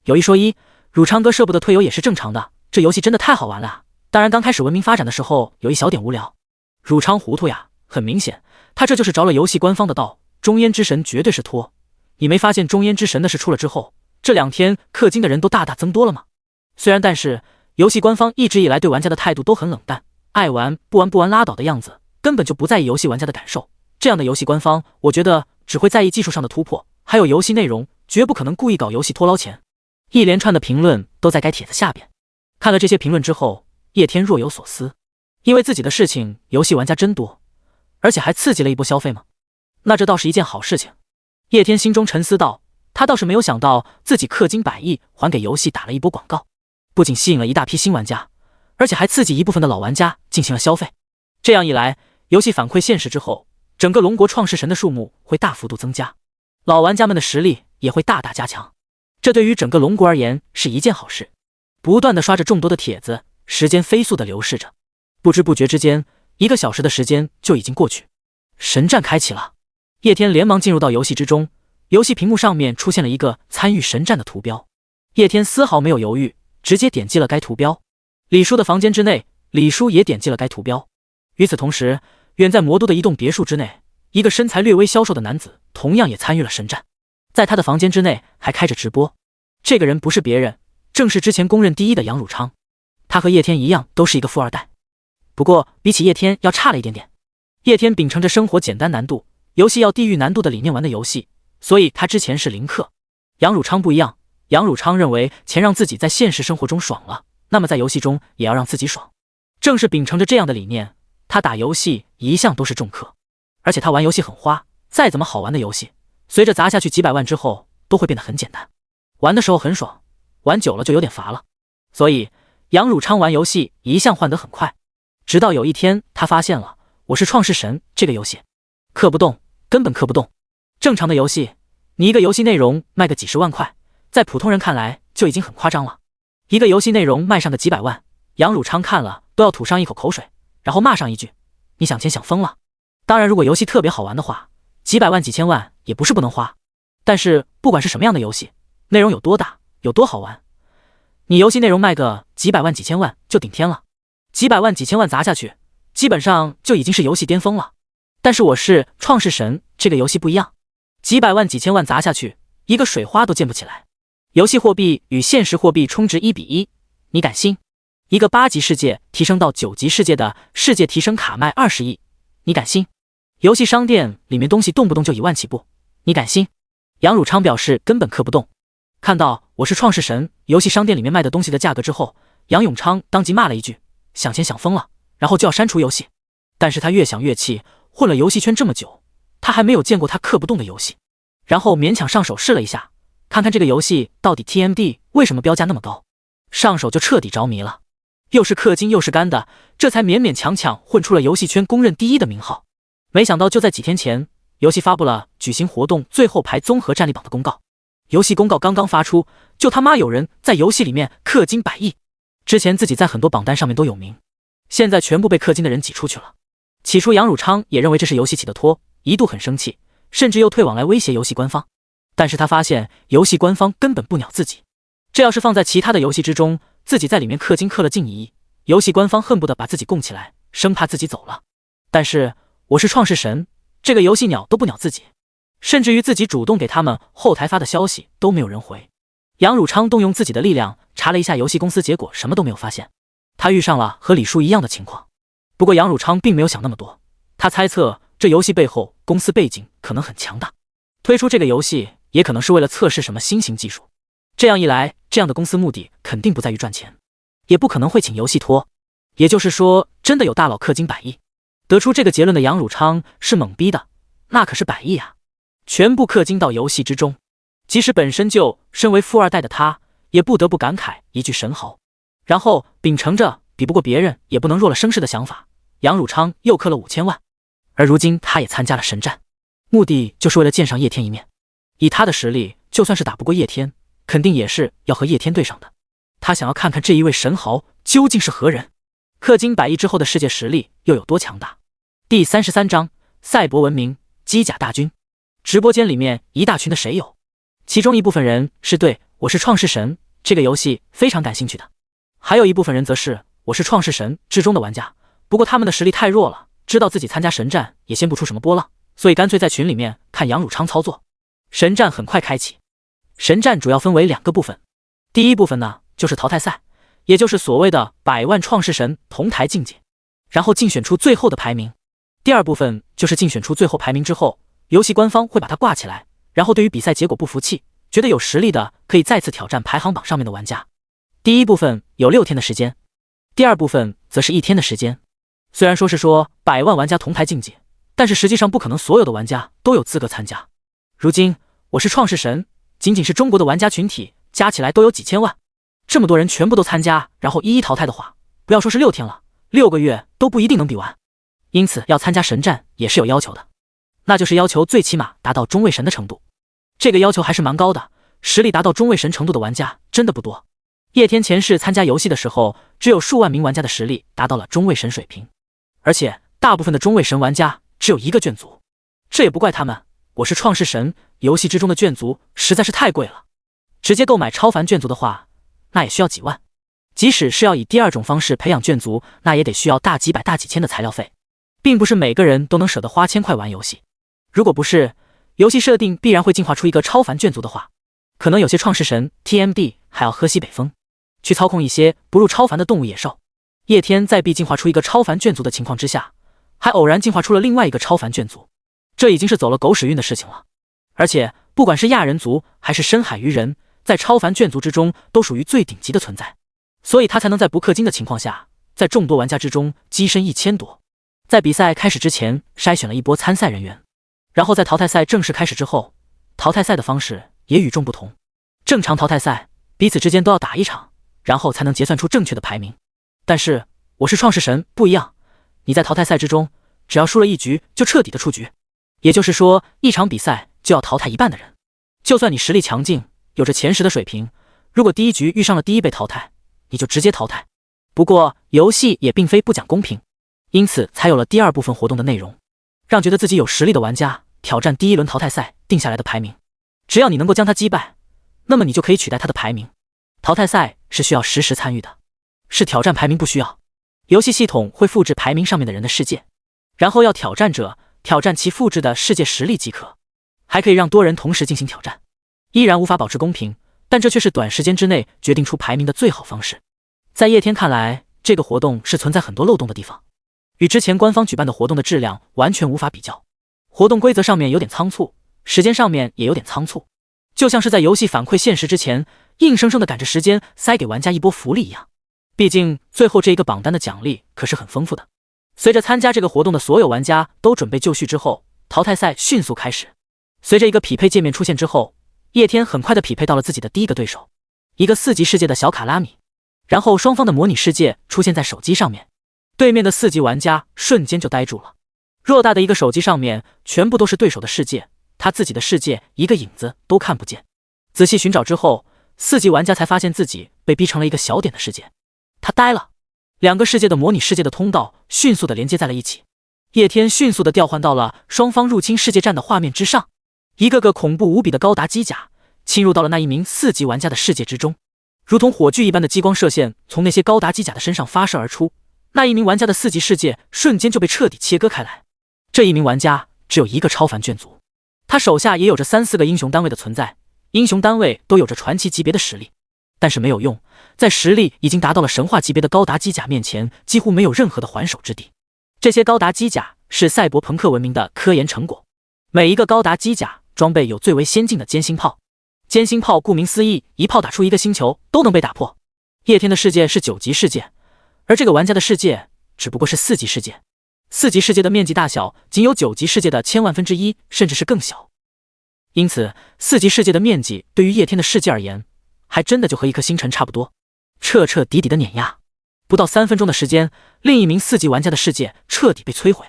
[SPEAKER 1] 有一说一，汝昌哥舍不得退游也是正常的，这游戏真的太好玩了啊。当然刚开始文明发展的时候有一小点无聊，汝昌糊涂呀，很明显他这就是着了游戏官方的道，中烟之神绝对是托。你没发现中烟之神的事出了之后，这2天氪金的人都大大增多了吗？虽然但是游戏官方一直以来对玩家的态度都很冷淡，爱玩不玩不玩拉倒的样子，根本就不在意游戏玩家的感受。这样的游戏官方，我觉得只会在意技术上的突破，还有游戏内容，绝不可能故意搞游戏拖捞钱。一连串的评论都在该帖子下边。看了这些评论之后，叶天若有所思，因为自己的事情游戏玩家真多，而且还刺激了一波消费吗？那这倒是一件好事情。叶天心中沉思道，他倒是没有想到自己氪金100亿还给游戏打了一波广告，不仅吸引了一大批新玩家，而且还刺激一部分的老玩家进行了消费。这样一来，游戏反馈现实之后，整个龙国创世神的数目会大幅度增加，老玩家们的实力也会大大加强，这对于整个龙国而言是一件好事。不断的刷着众多的帖子，时间飞速的流逝着，不知不觉之间1个小时的时间就已经过去。神战开启了，叶天连忙进入到游戏之中，游戏屏幕上面出现了一个参与神战的图标，叶天丝毫没有犹豫，直接点击了该图标。李叔的房间之内，李叔也点击了该图标。与此同时，远在魔都的一栋别墅之内，一个身材略微消瘦的男子同样也参与了神战，在他的房间之内还开着直播。这个人不是别人，正是之前公认第一的杨汝昌。他和叶天一样都是一个富二代，不过比起叶天要差了一点点。叶天秉承着生活简单难度，游戏要地狱难度的理念玩的游戏，所以他之前是零氪。杨汝昌不一样，杨汝昌认为钱让自己在现实生活中爽了，那么在游戏中也要让自己爽。正是秉承着这样的理念，他打游戏一向都是重氪，而且他玩游戏很花，再怎么好玩的游戏，随着砸下去几百万之后，都会变得很简单。玩的时候很爽，玩久了就有点乏了。所以杨汝昌玩游戏一向换得很快，直到有一天他发现了《我是创世神》这个游戏，氪不动，根本氪不动。正常的游戏，你一个游戏内容卖个几十万块，在普通人看来就已经很夸张了。一个游戏内容卖上个几百万，杨汝昌看了都要吐上一口口水，然后骂上一句：“你想钱想疯了。”当然，如果游戏特别好玩的话，几百万几千万也不是不能花。但是不管是什么样的游戏，内容有多大，有多好玩，你游戏内容卖个几百万几千万就顶天了，几百万几千万砸下去，基本上就已经是游戏巅峰了。但是我是创世神这个游戏不一样，几百万几千万砸下去，一个水花都溅不起来。游戏货币与现实货币充值1比1，你敢信？一个8级世界提升到9级世界的世界提升卡卖20亿，你敢信？游戏商店里面东西动不动就1万起步，你敢信？杨汝昌表示根本氪不动。看到我是创世神游戏商店里面卖的东西的价格之后，杨永昌当即骂了一句：“想钱想疯了！”然后就要删除游戏。但是他越想越气，混了游戏圈这么久，他还没有见过他氪不动的游戏。然后勉强上手试了一下，看看这个游戏到底 TMD 为什么标价那么高，上手就彻底着迷了。又是氪金又是肝的，这才勉勉强强混出了游戏圈公认第一的名号。没想到就在几天前，游戏发布了举行活动最后排综合战力榜的公告。游戏公告刚刚发出，就他妈有人在游戏里面氪金100亿。之前自己在很多榜单上面都有名，现在全部被氪金的人挤出去了。起初杨汝昌也认为这是游戏起的托，一度很生气，甚至又退网来威胁游戏官方。但是他发现游戏官方根本不鸟自己，这要是放在其他的游戏之中，自己在里面氪金氪了近1亿，游戏官方恨不得把自己供起来，生怕自己走了。但是我是创世神这个游戏鸟都不鸟自己，甚至于自己主动给他们后台发的消息都没有人回。杨汝昌动用自己的力量查了一下游戏公司，结果什么都没有发现。他遇上了和李叔一样的情况。不过杨汝昌并没有想那么多，他猜测这游戏背后公司背景可能很强大，推出这个游戏也可能是为了测试什么新型技术。这样一来，这样的公司目的肯定不在于赚钱，也不可能会请游戏托。也就是说，真的有大佬氪金100亿。得出这个结论的杨汝昌是懵逼的，那可是100亿啊，全部氪金到游戏之中。即使本身就身为富二代的他，也不得不感慨一句神豪。然后秉承着比不过别人也不能弱了声势的想法，杨汝昌又氪了5000万。而如今他也参加了神战，目的就是为了见上叶天一面。以他的实力，就算是打不过叶天，肯定也是要和叶天对上的。他想要看看这一位神豪究竟是何人，氪金100亿之后的世界实力又有多强大。第33章赛博文明机甲大军。直播间里面一大群的谁友，其中一部分人是对我是创世神这个游戏非常感兴趣的，还有一部分人则是我是创世神之中的玩家。不过他们的实力太弱了，知道自己参加神战也掀不出什么波浪，所以干脆在群里面看杨汝昌操作。神战很快开启。神战主要分为2个部分，第一部分呢就是淘汰赛，也就是所谓的100万创世神同台竞技，然后竞选出最后的排名。第二部分就是竞选出最后排名之后，游戏官方会把它挂起来，然后对于比赛结果不服气，觉得有实力的可以再次挑战排行榜上面的玩家。第一部分有6天的时间，第二部分则是1天的时间。虽然说是说100万玩家同台竞技，但是实际上不可能所有的玩家都有资格参加。如今我是创世神，仅仅是中国的玩家群体加起来都有几千万，这么多人全部都参加，然后一一淘汰的话，不要说是6天了，6个月都不一定能比完。因此要参加神战也是有要求的，那就是要求最起码达到中位神的程度。这个要求还是蛮高的，实力达到中位神程度的玩家真的不多。叶天前世参加游戏的时候，只有数万名玩家的实力达到了中位神水平，而且大部分的中位神玩家只有1个卷族。这也不怪他们，我是创世神游戏之中的卷族实在是太贵了，直接购买超凡卷族的话，那也需要几万。即使是要以第二种方式培养卷族，那也得需要大几百大几千的材料费，并不是每个人都能舍得花1000块玩游戏。如果不是游戏设定必然会进化出一个超凡卷族的话，可能有些创世神 TMD 还要喝西北风，去操控一些不入超凡的动物野兽。叶天在必进化出一个超凡卷族的情况之下，还偶然进化出了另外一个超凡卷族，这已经是走了狗屎运的事情了。而且不管是亚人族还是深海鱼人，在超凡卷族之中都属于最顶级的存在，所以他才能在不氪金的情况下，在众多玩家之中跻身1000多。在比赛开始之前筛选了一波参赛人员，然后在淘汰赛正式开始之后，淘汰赛的方式也与众不同。正常淘汰赛彼此之间都要打一场，然后才能结算出正确的排名。但是我是创世神不一样，你在淘汰赛之中只要输了一局就彻底的出局，也就是说一场比赛就要淘汰一半的人。就算你实力强劲，有着前10的水平，如果第一局遇上了第一被淘汰，你就直接淘汰。不过游戏也并非不讲公平，因此才有了第2部分活动的内容，让觉得自己有实力的玩家挑战第1轮淘汰赛定下来的排名。只要你能够将他击败，那么你就可以取代他的排名。淘汰赛是需要实时参与的，是挑战排名不需要。游戏系统会复制排名上面的人的世界，然后要挑战者挑战其复制的世界实力即可，还可以让多人同时进行挑战。依然无法保持公平，但这却是短时间之内决定出排名的最好方式。在叶天看来，这个活动是存在很多漏洞的地方，与之前官方举办的活动的质量完全无法比较。活动规则上面有点仓促，时间上面也有点仓促，就像是在游戏反馈限时之前，硬生生的赶着时间塞给玩家一波福利一样。毕竟最后这一个榜单的奖励可是很丰富的。随着参加这个活动的所有玩家都准备就绪之后，淘汰赛迅速开始。随着一个匹配界面出现之后，叶天很快的匹配到了自己的第一个对手，一个4级世界的小卡拉米。然后双方的模拟世界出现在手机上面，对面的4级玩家瞬间就呆住了。偌大的一个手机上面全部都是对手的世界，他自己的世界一个影子都看不见。仔细寻找之后，4级玩家才发现自己被逼成了一个小点的世界。他呆了，2个世界的模拟世界的通道迅速的连接在了一起。叶天迅速的调换到了双方入侵世界站的画面之上，一个个恐怖无比的高达机甲侵入到了那一名4级玩家的世界之中，如同火炬一般的激光射线从那些高达机甲的身上发射而出，那一名玩家的4级世界瞬间就被彻底切割开来。这一名玩家只有一个超凡卷族，他手下也有着3、4个英雄单位的存在，英雄单位都有着传奇级别的实力，但是没有用，在实力已经达到了神话级别的高达机甲面前，几乎没有任何的还手之地。这些高达机甲是赛博朋克文明的科研成果，每一个高达机甲装备有最为先进的歼星炮，歼星炮顾名思义，一炮打出一个星球都能被打破。叶天的世界是9级世界，而这个玩家的世界只不过是4级世界，4级世界的面积大小仅有9级世界的1000万分之一，甚至是更小。因此4级世界的面积对于叶天的世界而言，还真的就和一颗星辰差不多，彻彻底底的碾压。不到3分钟的时间，另一名4级玩家的世界彻底被摧毁。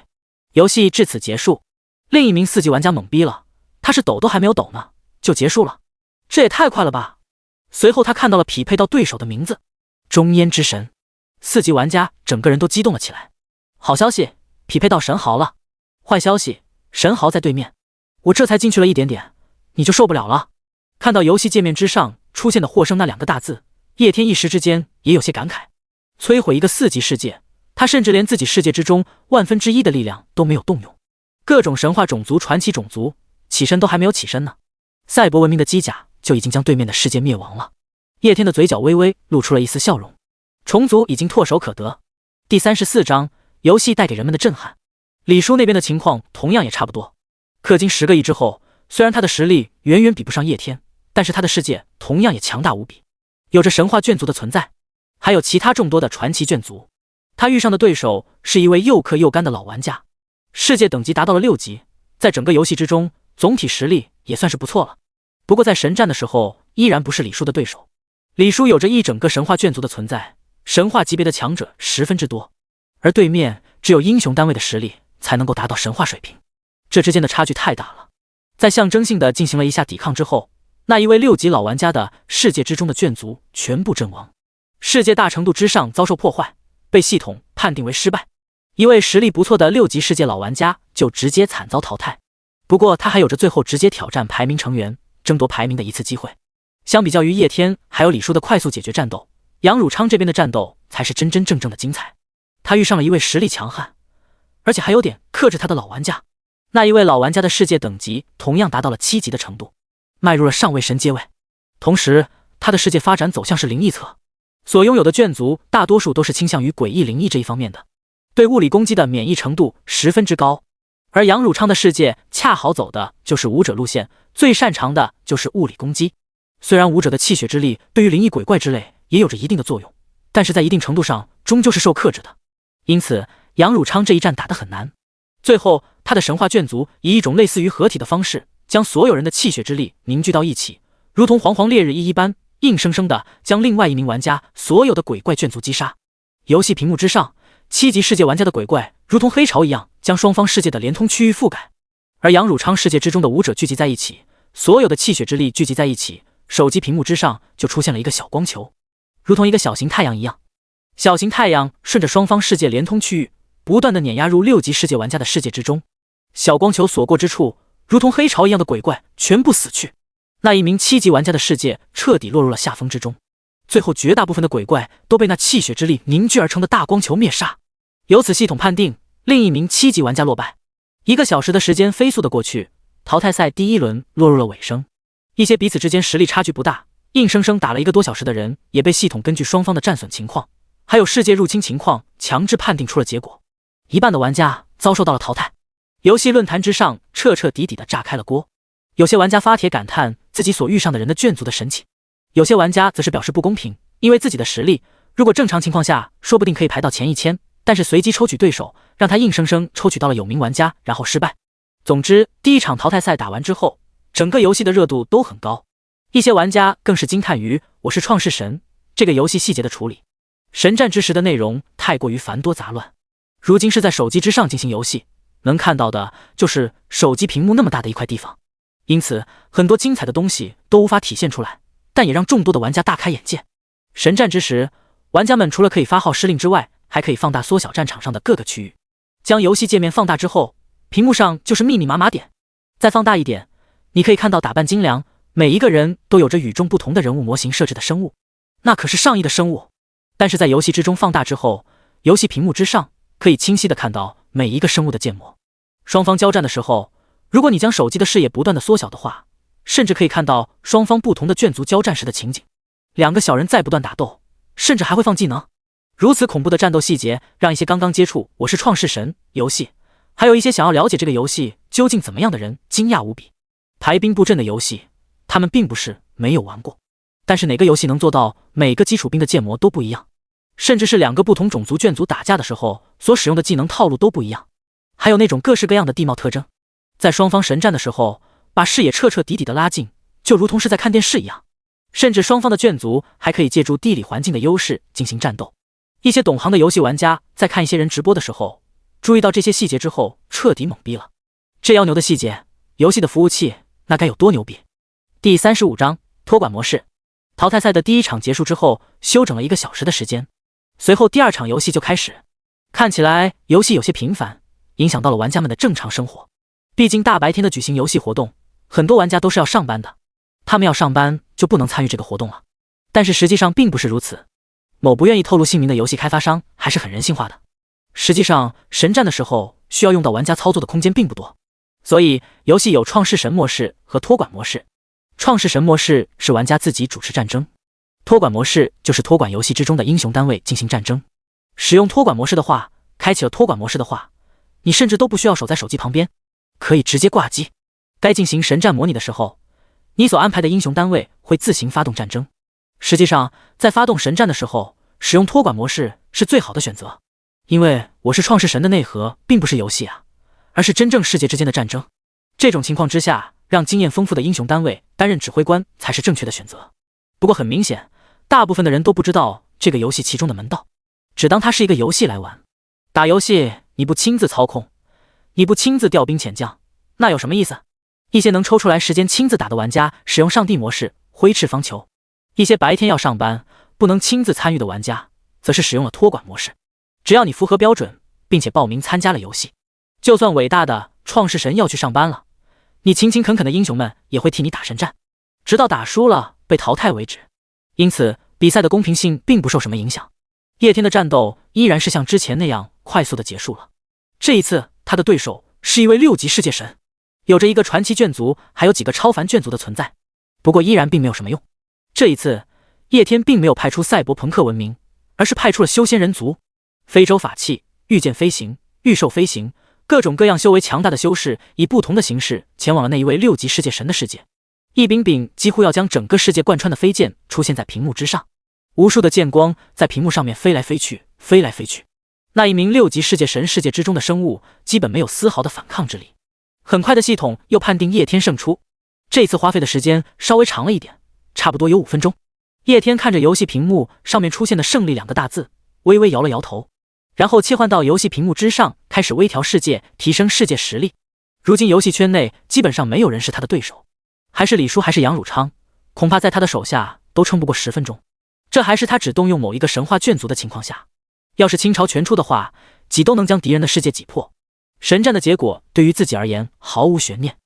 [SPEAKER 1] 游戏至此结束。另一名4级玩家懵逼了，他是抖都还没有抖呢，就结束了，这也太快了吧。随后他看到了匹配到对手的名字，中烟之神。4级玩家整个人都激动了起来。好消息，匹配到神豪了。坏消息，神豪在对面。我这才进去了一点点，你就受不了了。看到游戏界面之上出现的获胜那2个大字，叶天一时之间也有些感慨。摧毁一个4级世界，他甚至连自己世界之中1/1000的力量都没有动用。各种神话种族、传奇种族起身都还没有起身呢，赛博文明的机甲就已经将对面的世界灭亡了。叶天的嘴角微微露出了一丝笑容，虫族已经唾手可得。第34章，游戏带给人们的震撼。李叔那边的情况同样也差不多，氪金10个亿之后，虽然他的实力远远比不上叶天，但是他的世界同样也强大无比，有着神话卷族的存在，还有其他众多的传奇卷族。他遇上的对手是一位又氪又干的老玩家，世界等级达到了6级，在整个游戏之中总体实力也算是不错了。不过在神战的时候依然不是李叔的对手。李叔有着一整个神话卷族的存在，神话级别的强者10分之多，而对面只有英雄单位的实力才能够达到神话水平，这之间的差距太大了。在象征性的进行了一下抵抗之后，那一位6级老玩家的世界之中的卷族全部阵亡，世界大程度之上遭受破坏，被系统判定为失败。一位实力不错的6级世界老玩家就直接惨遭淘汰。不过他还有着最后直接挑战排名成员，争夺排名的一次机会。相比较于叶天还有李叔的快速解决战斗，杨汝昌这边的战斗才是真真正正的精彩。他遇上了一位实力强悍，而且还有点克制他的老玩家。那一位老玩家的世界等级同样达到了7级的程度，迈入了上位神阶位。同时他的世界发展走向是灵异侧，所拥有的卷族大多数都是倾向于诡异灵异这一方面的，对物理攻击的免疫程度10分之高。而杨汝昌的世界恰好走的就是武者路线，最擅长的就是物理攻击。虽然武者的气血之力对于灵异鬼怪之类也有着一定的作用，但是在一定程度上终究是受克制的，因此杨汝昌这一战打得很难。最后他的神话眷族以一种类似于合体的方式，将所有人的气血之力凝聚到一起，如同煌煌烈日一般，硬生生的将另外一名玩家所有的鬼怪眷族击杀。游戏屏幕之上，7级世界玩家的鬼怪如同黑潮一样将双方世界的连通区域覆盖，而杨汝昌世界之中的武者聚集在一起，所有的气血之力聚集在一起，手机屏幕之上就出现了一个小光球，如同一个小型太阳一样。小型太阳顺着双方世界连通区域不断的碾压入6级世界玩家的世界之中，小光球所过之处，如同黑潮一样的鬼怪全部死去，那一名7级玩家的世界彻底落入了下风之中。最后绝大部分的鬼怪都被那气血之力凝聚而成的大光球灭杀，由此系统判定另一名7级玩家落败。1个小时的时间飞速的过去，淘汰赛第1轮落入了尾声。一些彼此之间实力差距不大，硬生生打了1个多小时的人，也被系统根据双方的战损情况还有世界入侵情况强制判定出了结果。一半的玩家遭受到了淘汰。游戏论坛之上彻彻底底的炸开了锅，有些玩家发帖感叹自己所遇上的人的眷族的神奇，有些玩家则是表示不公平，因为自己的实力如果正常情况下说不定可以排到前1000，但是随机抽取对手让他硬生生抽取到了有名玩家，然后失败。总之第1场淘汰赛打完之后，整个游戏的热度都很高，一些玩家更是惊叹于我是创世神这个游戏细节的处理。神战之时的内容太过于繁多杂乱，如今是在手机之上进行游戏，能看到的就是手机屏幕那么大的一块地方，因此很多精彩的东西都无法体现出来，但也让众多的玩家大开眼界。神战之时，玩家们除了可以发号施令之外，还可以放大缩小战场上的各个区域。将游戏界面放大之后，屏幕上就是密密麻麻点。再放大一点，你可以看到打扮精良，每一个人都有着与众不同的人物模型设置的生物，那可是上亿的生物。但是在游戏之中放大之后，游戏屏幕之上可以清晰的看到每一个生物的建模。双方交战的时候，如果你将手机的视野不断的缩小的话，甚至可以看到双方不同的眷族交战时的情景。2个小人在不断打斗，甚至还会放技能。如此恐怖的战斗细节，让一些刚刚接触《我是创世神》游戏，还有一些想要了解这个游戏究竟怎么样的人惊讶无比。排兵布阵的游戏，他们并不是没有玩过，但是哪个游戏能做到每个基础兵的建模都不一样，甚至是2个不同种族眷族打架的时候所使用的技能套路都不一样，还有那种各式各样的地貌特征，在双方神战的时候把视野彻彻底底的拉近，就如同是在看电视一样。甚至双方的眷族还可以借助地理环境的优势进行战斗。一些懂行的游戏玩家在看一些人直播的时候，注意到这些细节之后彻底懵逼了。这妖牛的细节，游戏的服务器那该有多牛逼。第35章托管模式。淘汰赛的第1场结束之后，休整了1个小时的时间，随后第2场游戏就开始。看起来游戏有些频繁，影响到了玩家们的正常生活。毕竟大白天的举行游戏活动，很多玩家都是要上班的，他们要上班就不能参与这个活动了。但是实际上并不是如此，某不愿意透露姓名的游戏开发商还是很人性化的。实际上神战的时候需要用到玩家操作的空间并不多，所以游戏有创世神模式和托管模式。创世神模式是玩家自己主持战争，托管模式就是托管游戏之中的英雄单位进行战争。使用托管模式的话，开启了托管模式的话，你甚至都不需要守在手机旁边，可以直接挂机。该进行神战模拟的时候，你所安排的英雄单位会自行发动战争。实际上在发动神战的时候，使用托管模式是最好的选择，因为我是创世神的内核并不是游戏啊，而是真正世界之间的战争。这种情况之下，让经验丰富的英雄单位担任指挥官才是正确的选择。不过很明显，大部分的人都不知道这个游戏其中的门道，只当它是一个游戏来玩。打游戏你不亲自操控，你不亲自调兵遣将，那有什么意思？一些能抽出来时间亲自打的玩家使用上帝模式挥斥方遒，一些白天要上班不能亲自参与的玩家则是使用了托管模式。只要你符合标准并且报名参加了游戏，就算伟大的创世神要去上班了，你勤勤恳恳的英雄们也会替你打神战，直到打输了被淘汰为止。因此比赛的公平性并不受什么影响。叶天的战斗依然是像之前那样快速的结束了。这一次他的对手是一位6级世界神，有着一个传奇眷族还有几个超凡眷族的存在，不过依然并没有什么用。这一次叶天并没有派出赛博朋克文明，而是派出了修仙人族。非洲法器、御剑飞行、御兽飞行、各种各样修为强大的修士以不同的形式前往了那一位6级世界神的世界。一柄柄几乎要将整个世界贯穿的飞剑出现在屏幕之上，无数的剑光在屏幕上面飞来飞去，飞来飞去。那一名6级世界神世界之中的生物基本没有丝毫的反抗之力。很快的系统又判定叶天胜出，这次花费的时间稍微长了一点，差不多有5分钟。叶天看着游戏屏幕上面出现的胜利2个大字，微微摇了摇头，然后切换到游戏屏幕之上，开始微调世界，提升世界实力。如今游戏圈内基本上没有人是他的对手，还是李叔还是杨汝昌，恐怕在他的手下都撑不过10分钟。这还是他只动用某一个神话眷族的情况下，要是倾巢全出的话，挤都能将敌人的世界挤破。神战的结果对于自己而言毫无悬念，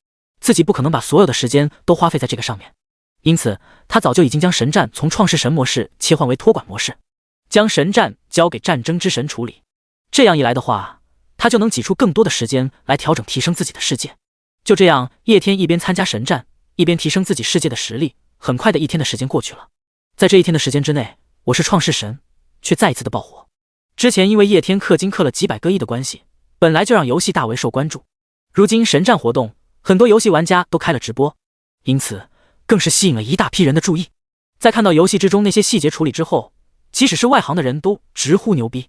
[SPEAKER 1] 自己不可能把所有的时间都花费在这个上面，因此他早就已经将神战从创世神模式切换为托管模式，将神战交给战争之神处理。这样一来的话，他就能挤出更多的时间来调整提升自己的世界。就这样，叶天一边参加神战，一边提升自己世界的实力。很快的一天的时间过去了，在这一天的时间之内，我是创世神却再一次的爆火。之前因为叶天氪金氪了几百个亿的关系，本来就让游戏大为受关注。如今神战活动，很多游戏玩家都开了直播，因此更是吸引了一大批人的注意。在看到游戏之中那些细节处理之后，即使是外行的人都直呼牛逼，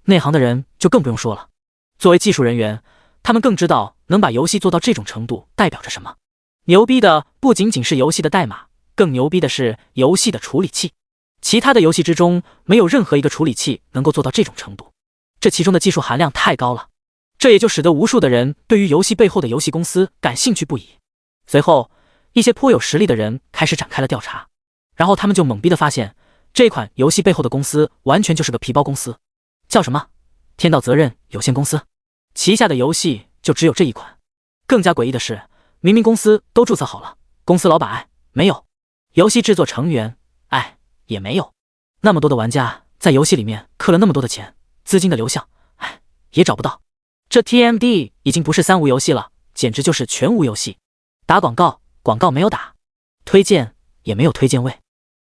[SPEAKER 1] 内行的人就更不用说了。作为技术人员，他们更知道能把游戏做到这种程度代表着什么。牛逼的不仅仅是游戏的代码，更牛逼的是游戏的处理器。其他的游戏之中，没有任何一个处理器能够做到这种程度，这其中的技术含量太高了。这也就使得无数的人对于游戏背后的游戏公司感兴趣不已。随后，一些颇有实力的人开始展开了调查，然后他们就懵逼的发现，这款游戏背后的公司完全就是个皮包公司，叫什么天道责任有限公司，旗下的游戏就只有这一款。更加诡异的是，明明公司都注册好了，公司老板没有，游戏制作成员也没有，那么多的玩家在游戏里面氪了那么多的钱，资金的流向也找不到。这 TMD 已经不是3无游戏了，简直就是全无游戏。打广告没有打，推荐也没有推荐位。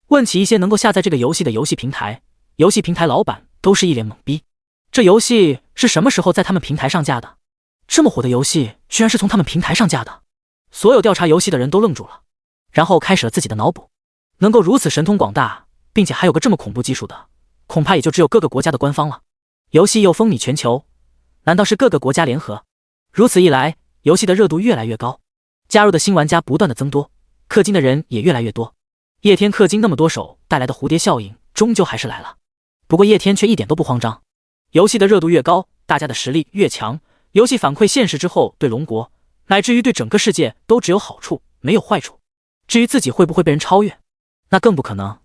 [SPEAKER 1] 问起一些能够下载这个游戏的游戏平台老板都是一脸懵逼，这游戏是什么时候在他们平台上架的？这么火的游戏居然是从他们平台上架的。所有调查游戏的人都愣住了，然后开始了自己的脑补。能够如此神通广大，并且还有个这么恐怖技术的，恐怕也就只有各个国家的官方了。游戏又风靡全球，难道是各个国家联合？如此一来，游戏的热度越来越高，加入的新玩家不断的增多，氪金的人也越来越多。叶天氪金那么多手带来的蝴蝶效应终究还是来了。不过叶天却一点都不慌张，游戏的热度越高，大家的实力越强，游戏反馈现实之后，对龙国乃至于对整个世界都只有好处没有坏处。至于自己会不会被人超越，那更不可能。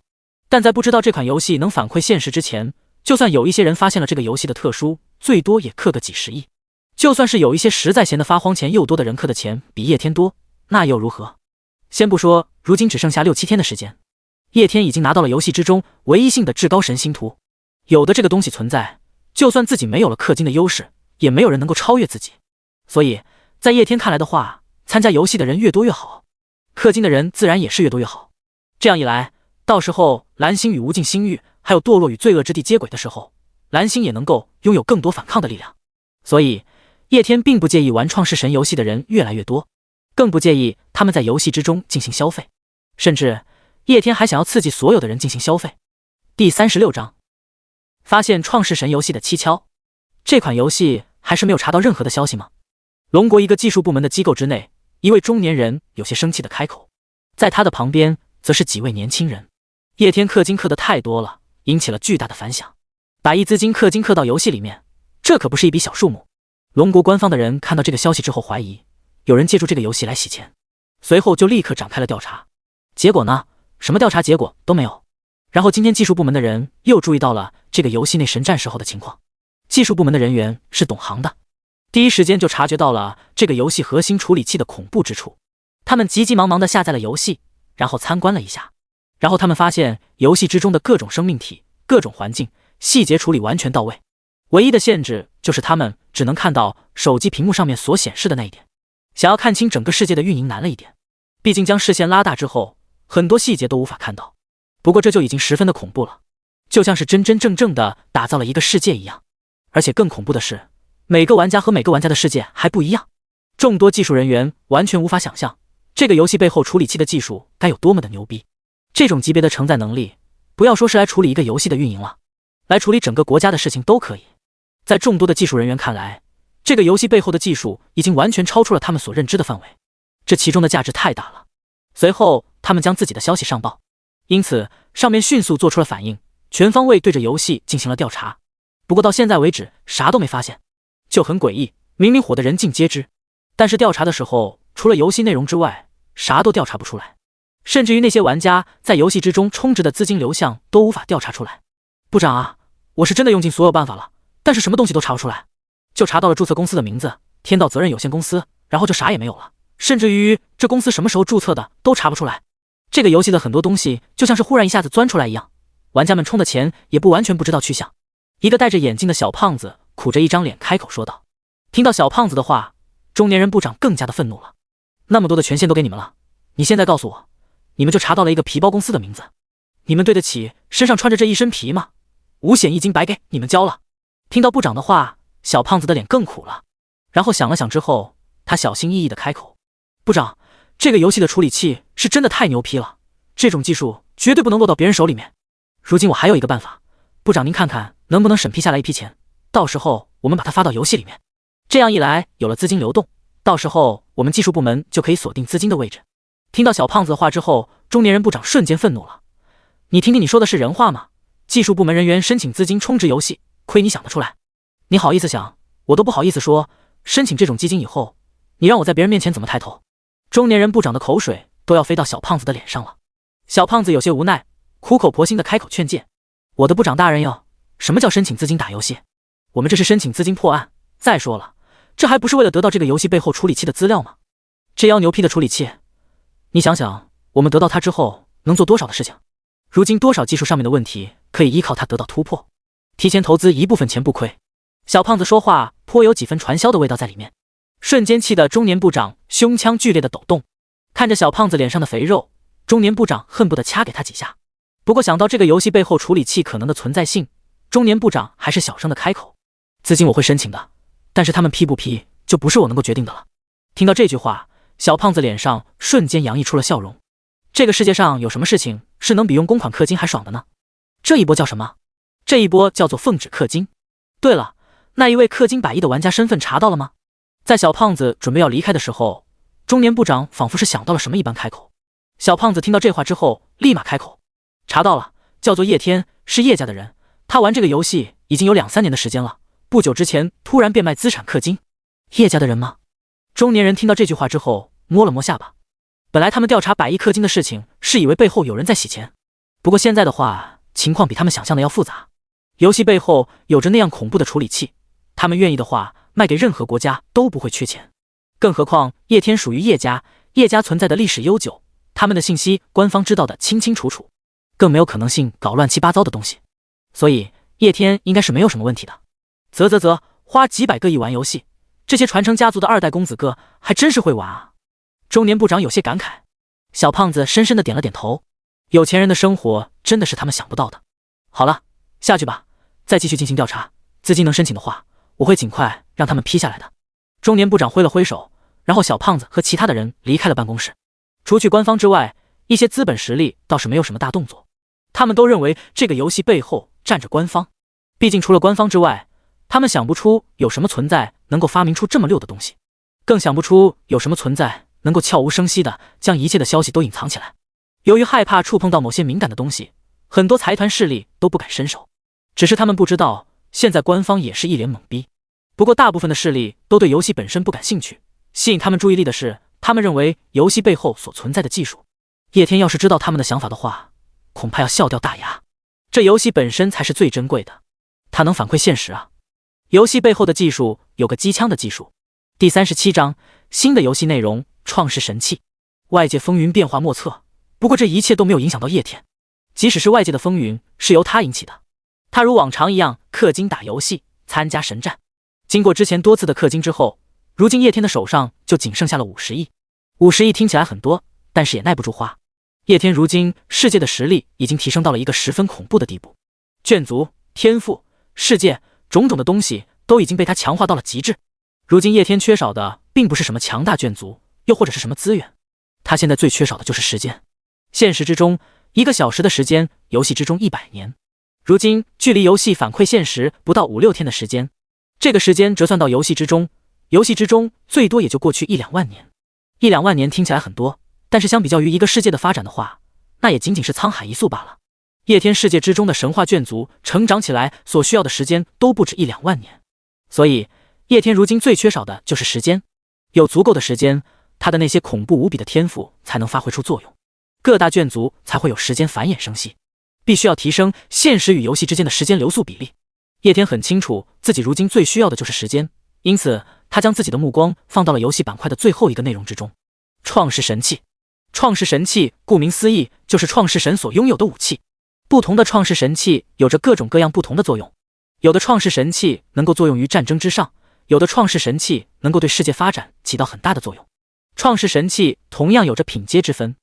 [SPEAKER 1] 但在不知道这款游戏能反馈现实之前，就算有一些人发现了这个游戏的特殊，最多也氪个几十亿。就算是有一些实在闲得发慌钱又多的人氪的钱比叶天多，那又如何？先不说如今只剩下6、7天的时间，叶天已经拿到了游戏之中唯一性的至高神星图。有的这个东西存在，就算自己没有了氪金的优势，也没有人能够超越自己。所以在叶天看来的话，参加游戏的人越多越好，氪金的人自然也是越多越好。这样一来，到时候蓝星与无尽星域还有堕落与罪恶之地接轨的时候，蓝星也能够拥有更多反抗的力量。所以叶天并不介意玩创世神游戏的人越来越多，更不介意他们在游戏之中进行消费，甚至叶天还想要刺激所有的人进行消费。第36章，发现创世神游戏的蹊跷。这款游戏还是没有查到任何的消息吗？龙国一个技术部门的机构之内，一位中年人有些生气的开口，在他的旁边则是几位年轻人。叶天氪金氪的太多了，引起了巨大的反响。100亿资金氪金氪到游戏里面，这可不是一笔小数目。龙国官方的人看到这个消息之后，怀疑有人借助这个游戏来洗钱，随后就立刻展开了调查。结果呢，什么调查结果都没有。然后今天技术部门的人又注意到了这个游戏内神战时候的情况。技术部门的人员是懂行的，第一时间就察觉到了这个游戏核心处理器的恐怖之处。他们急急忙忙地下载了游戏，然后参观了一下。然后他们发现游戏之中的各种生命体、各种环境细节处理完全到位，唯一的限制就是他们只能看到手机屏幕上面所显示的那一点。想要看清整个世界的运营难了一点，毕竟将视线拉大之后，很多细节都无法看到。不过这就已经十分的恐怖了，就像是真真正正的打造了一个世界一样。而且更恐怖的是，每个玩家和每个玩家的世界还不一样，众多技术人员完全无法想象这个游戏背后处理器的技术该有多么的牛逼。这种级别的承载能力，不要说是来处理一个游戏的运营了，来处理整个国家的事情都可以。在众多的技术人员看来，这个游戏背后的技术已经完全超出了他们所认知的范围，这其中的价值太大了。随后他们将自己的消息上报，因此上面迅速做出了反应，全方位对着游戏进行了调查。不过到现在为止啥都没发现，就很诡异，明明火得人尽皆知，但是调查的时候除了游戏内容之外啥都调查不出来，甚至于那些玩家在游戏之中充值的资金流向都无法调查出来。部长啊，我是真的用尽所有办法了，但是什么东西都查不出来，就查到了注册公司的名字天道责任有限公司，然后就啥也没有了，甚至于这公司什么时候注册的都查不出来。这个游戏的很多东西就像是忽然一下子钻出来一样，玩家们充的钱也不完全不知道去向。一个戴着眼镜的小胖子苦着一张脸开口说道。听到小胖子的话，中年人部长更加的愤怒了。那么多的权限都给你们了，你现在告诉我，你们就查到了一个皮包公司的名字，你们对得起身上穿着这一身皮吗？五险一金白给你们交了。听到部长的话，小胖子的脸更苦了，然后想了想之后，他小心翼翼的开口，部长，这个游戏的处理器是真的太牛批了，这种技术绝对不能落到别人手里面。如今我还有一个办法，部长您看看能不能审批下来一批钱，到时候我们把它发到游戏里面，这样一来有了资金流动，到时候我们技术部门就可以锁定资金的位置。听到小胖子的话之后，中年人部长瞬间愤怒了，你听听你说的是人话吗？技术部门人员申请资金充值游戏，亏你想得出来，你好意思想，我都不好意思说，申请这种基金以后，你让我在别人面前怎么抬头？中年人部长的口水都要飞到小胖子的脸上了。小胖子有些无奈，苦口婆心的开口劝诫，我的部长大人哟，什么叫申请资金打游戏？我们这是申请资金破案，再说了，这还不是为了得到这个游戏背后处理器的资料吗？这妖牛批的处理器，你想想我们得到它之后能做多少的事情，如今多少技术上面的问题可以依靠它得到突破，提前投资一部分钱不亏。小胖子说话颇有几分传销的味道在里面，瞬间气得中年部长胸腔剧烈的抖动。看着小胖子脸上的肥肉，中年部长恨不得掐给他几下。不过想到这个游戏背后处理器可能的存在性，中年部长还是小声的开口，资金我会申请的，但是他们批不批就不是我能够决定的了。听到这句话，小胖子脸上瞬间洋溢出了笑容。这个世界上有什么事情是能比用公款氪金还爽的呢？这一波叫什么？这一波叫做奉旨氪金。对了，那一位氪金100亿的玩家身份查到了吗？在小胖子准备要离开的时候，中年部长仿佛是想到了什么一般开口。小胖子听到这话之后立马开口，查到了，叫做叶天，是叶家的人，他玩这个游戏已经有2-3年的时间了，不久之前突然变卖资产氪金。叶家的人吗？中年人听到这句话之后摸了摸下巴，本来他们调查100亿氪金的事情是以为背后有人在洗钱，不过现在的话情况比他们想象的要复杂，游戏背后有着那样恐怖的处理器，他们愿意的话卖给任何国家都不会缺钱。更何况叶天属于叶家，叶家存在的历史悠久，他们的信息官方知道的清清楚楚，更没有可能性搞乱七八糟的东西，所以叶天应该是没有什么问题的。啧，花几百个亿玩游戏，这些传承家族的2代公子哥还真是会玩啊。中年部长有些感慨，小胖子深深的点了点头，有钱人的生活真的是他们想不到的。好了，下去吧，再继续进行调查，资金能申请的话，我会尽快让他们批下来的。中年部长挥了挥手，然后小胖子和其他的人离开了办公室。除去官方之外，一些资本实力倒是没有什么大动作，他们都认为这个游戏背后站着官方，毕竟除了官方之外，他们想不出有什么存在能够发明出这么溜的东西，更想不出有什么存在能够悄无声息的将一切的消息都隐藏起来。由于害怕触碰到某些敏感的东西，很多财团势力都不敢伸手，只是他们不知道现在官方也是一脸懵逼。不过大部分的势力都对游戏本身不感兴趣，吸引他们注意力的是他们认为游戏背后所存在的技术。叶天要是知道他们的想法的话，恐怕要笑掉大牙。这游戏本身才是最珍贵的，它能反馈现实啊。游戏背后的技术有个机枪的技术。第37章新的游戏内容，创世神器。外界风云变化莫测，不过这一切都没有影响到叶天，即使是外界的风云是由他引起的。他如往常一样氪金打游戏，参加神战。经过之前多次的氪金之后，如今叶天的手上就仅剩下了50亿。50亿听起来很多，但是也耐不住花。叶天如今世界的实力已经提升到了一个十分恐怖的地步，眷族、天赋、世界种种的东西都已经被他强化到了极致。如今叶天缺少的并不是什么强大眷族，又或者是什么资源，他现在最缺少的就是时间。现实之中1个小时的时间，游戏之中100年。如今距离游戏反馈现实不到5、6天的时间，这个时间折算到游戏之中，最多也就过去1、2万年。1、2万年听起来很多，但是相比较于一个世界的发展的话，那也仅仅是沧海一粟罢了。叶天世界之中的神话眷族成长起来所需要的时间都不止1、2万年，所以叶天如今最缺少的就是时间。有足够的时间，他的那些恐怖无比的天赋才能发挥出作用，各大眷族才会有时间繁衍生息。必须要提升现实与游戏之间的时间流速比例。叶天很清楚自己如今最需要的就是时间，因此他将自己的目光放到了游戏板块的最后一个内容之中——创世神器。创世神器顾名思义就是创世神所拥有的武器。不同的创世神器有着各种各样不同的作用，有的创世神器能够作用于战争之上，有的创世神器能够对世界发展起到很大的作用。创世神器同样有着品阶之分，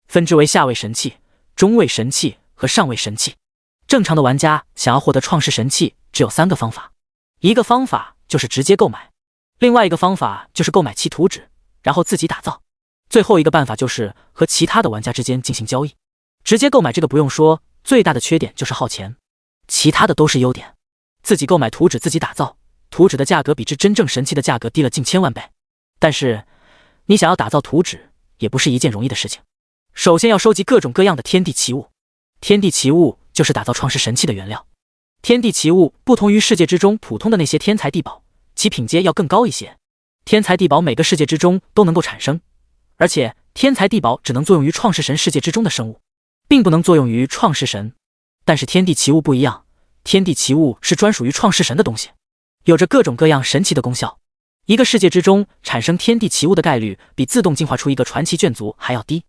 [SPEAKER 1] 分之为下位神器、中位神器和上位神器。正常的玩家想要获得创世神器只有3个方法，一个方法就是直接购买，另外一个方法就是购买其图纸，然后自己打造，最后一个办法就是和其他的玩家之间进行交易。直接购买这个不用说，最大的缺点就是耗钱，其他的都是优点。自己购买图纸自己打造，图纸的价格比之真正神器的价格低了近千万倍，但是你想要打造图纸也不是一件容易的事情。首先要收集各种各样的天地奇物，天地奇物就是打造创世神器的原料。天地奇物不同于世界之中普通的那些天材地宝，其品阶要更高一些。天材地宝每个世界之中都能够产生，而且天材地宝只能作用于创世神世界之中的生物，并不能作用于创世神。但是天地奇物不一样，天地奇物是专属于创世神的东西，有着各种各样神奇的功效。一个世界之中产生天地奇物的概率比自动进化出一个传奇眷族还要低。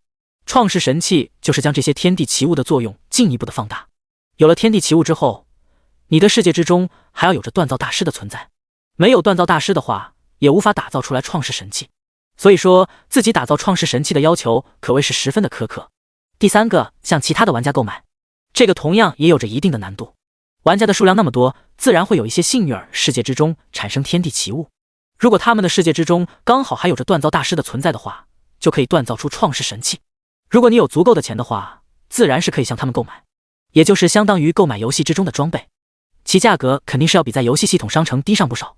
[SPEAKER 1] 创世神器就是将这些天地奇物的作用进一步的放大。有了天地奇物之后，你的世界之中还要有着锻造大师的存在，没有锻造大师的话，也无法打造出来创世神器。所以说自己打造创世神器的要求可谓是十分的苛刻。第3个，向其他的玩家购买，这个同样也有着一定的难度。玩家的数量那么多，自然会有一些幸运儿世界之中产生天地奇物。如果他们的世界之中刚好还有着锻造大师的存在的话，就可以锻造出创世神器。如果你有足够的钱的话，自然是可以向他们购买，也就是相当于购买游戏之中的装备，其价格肯定是要比在游戏系统商城低上不少。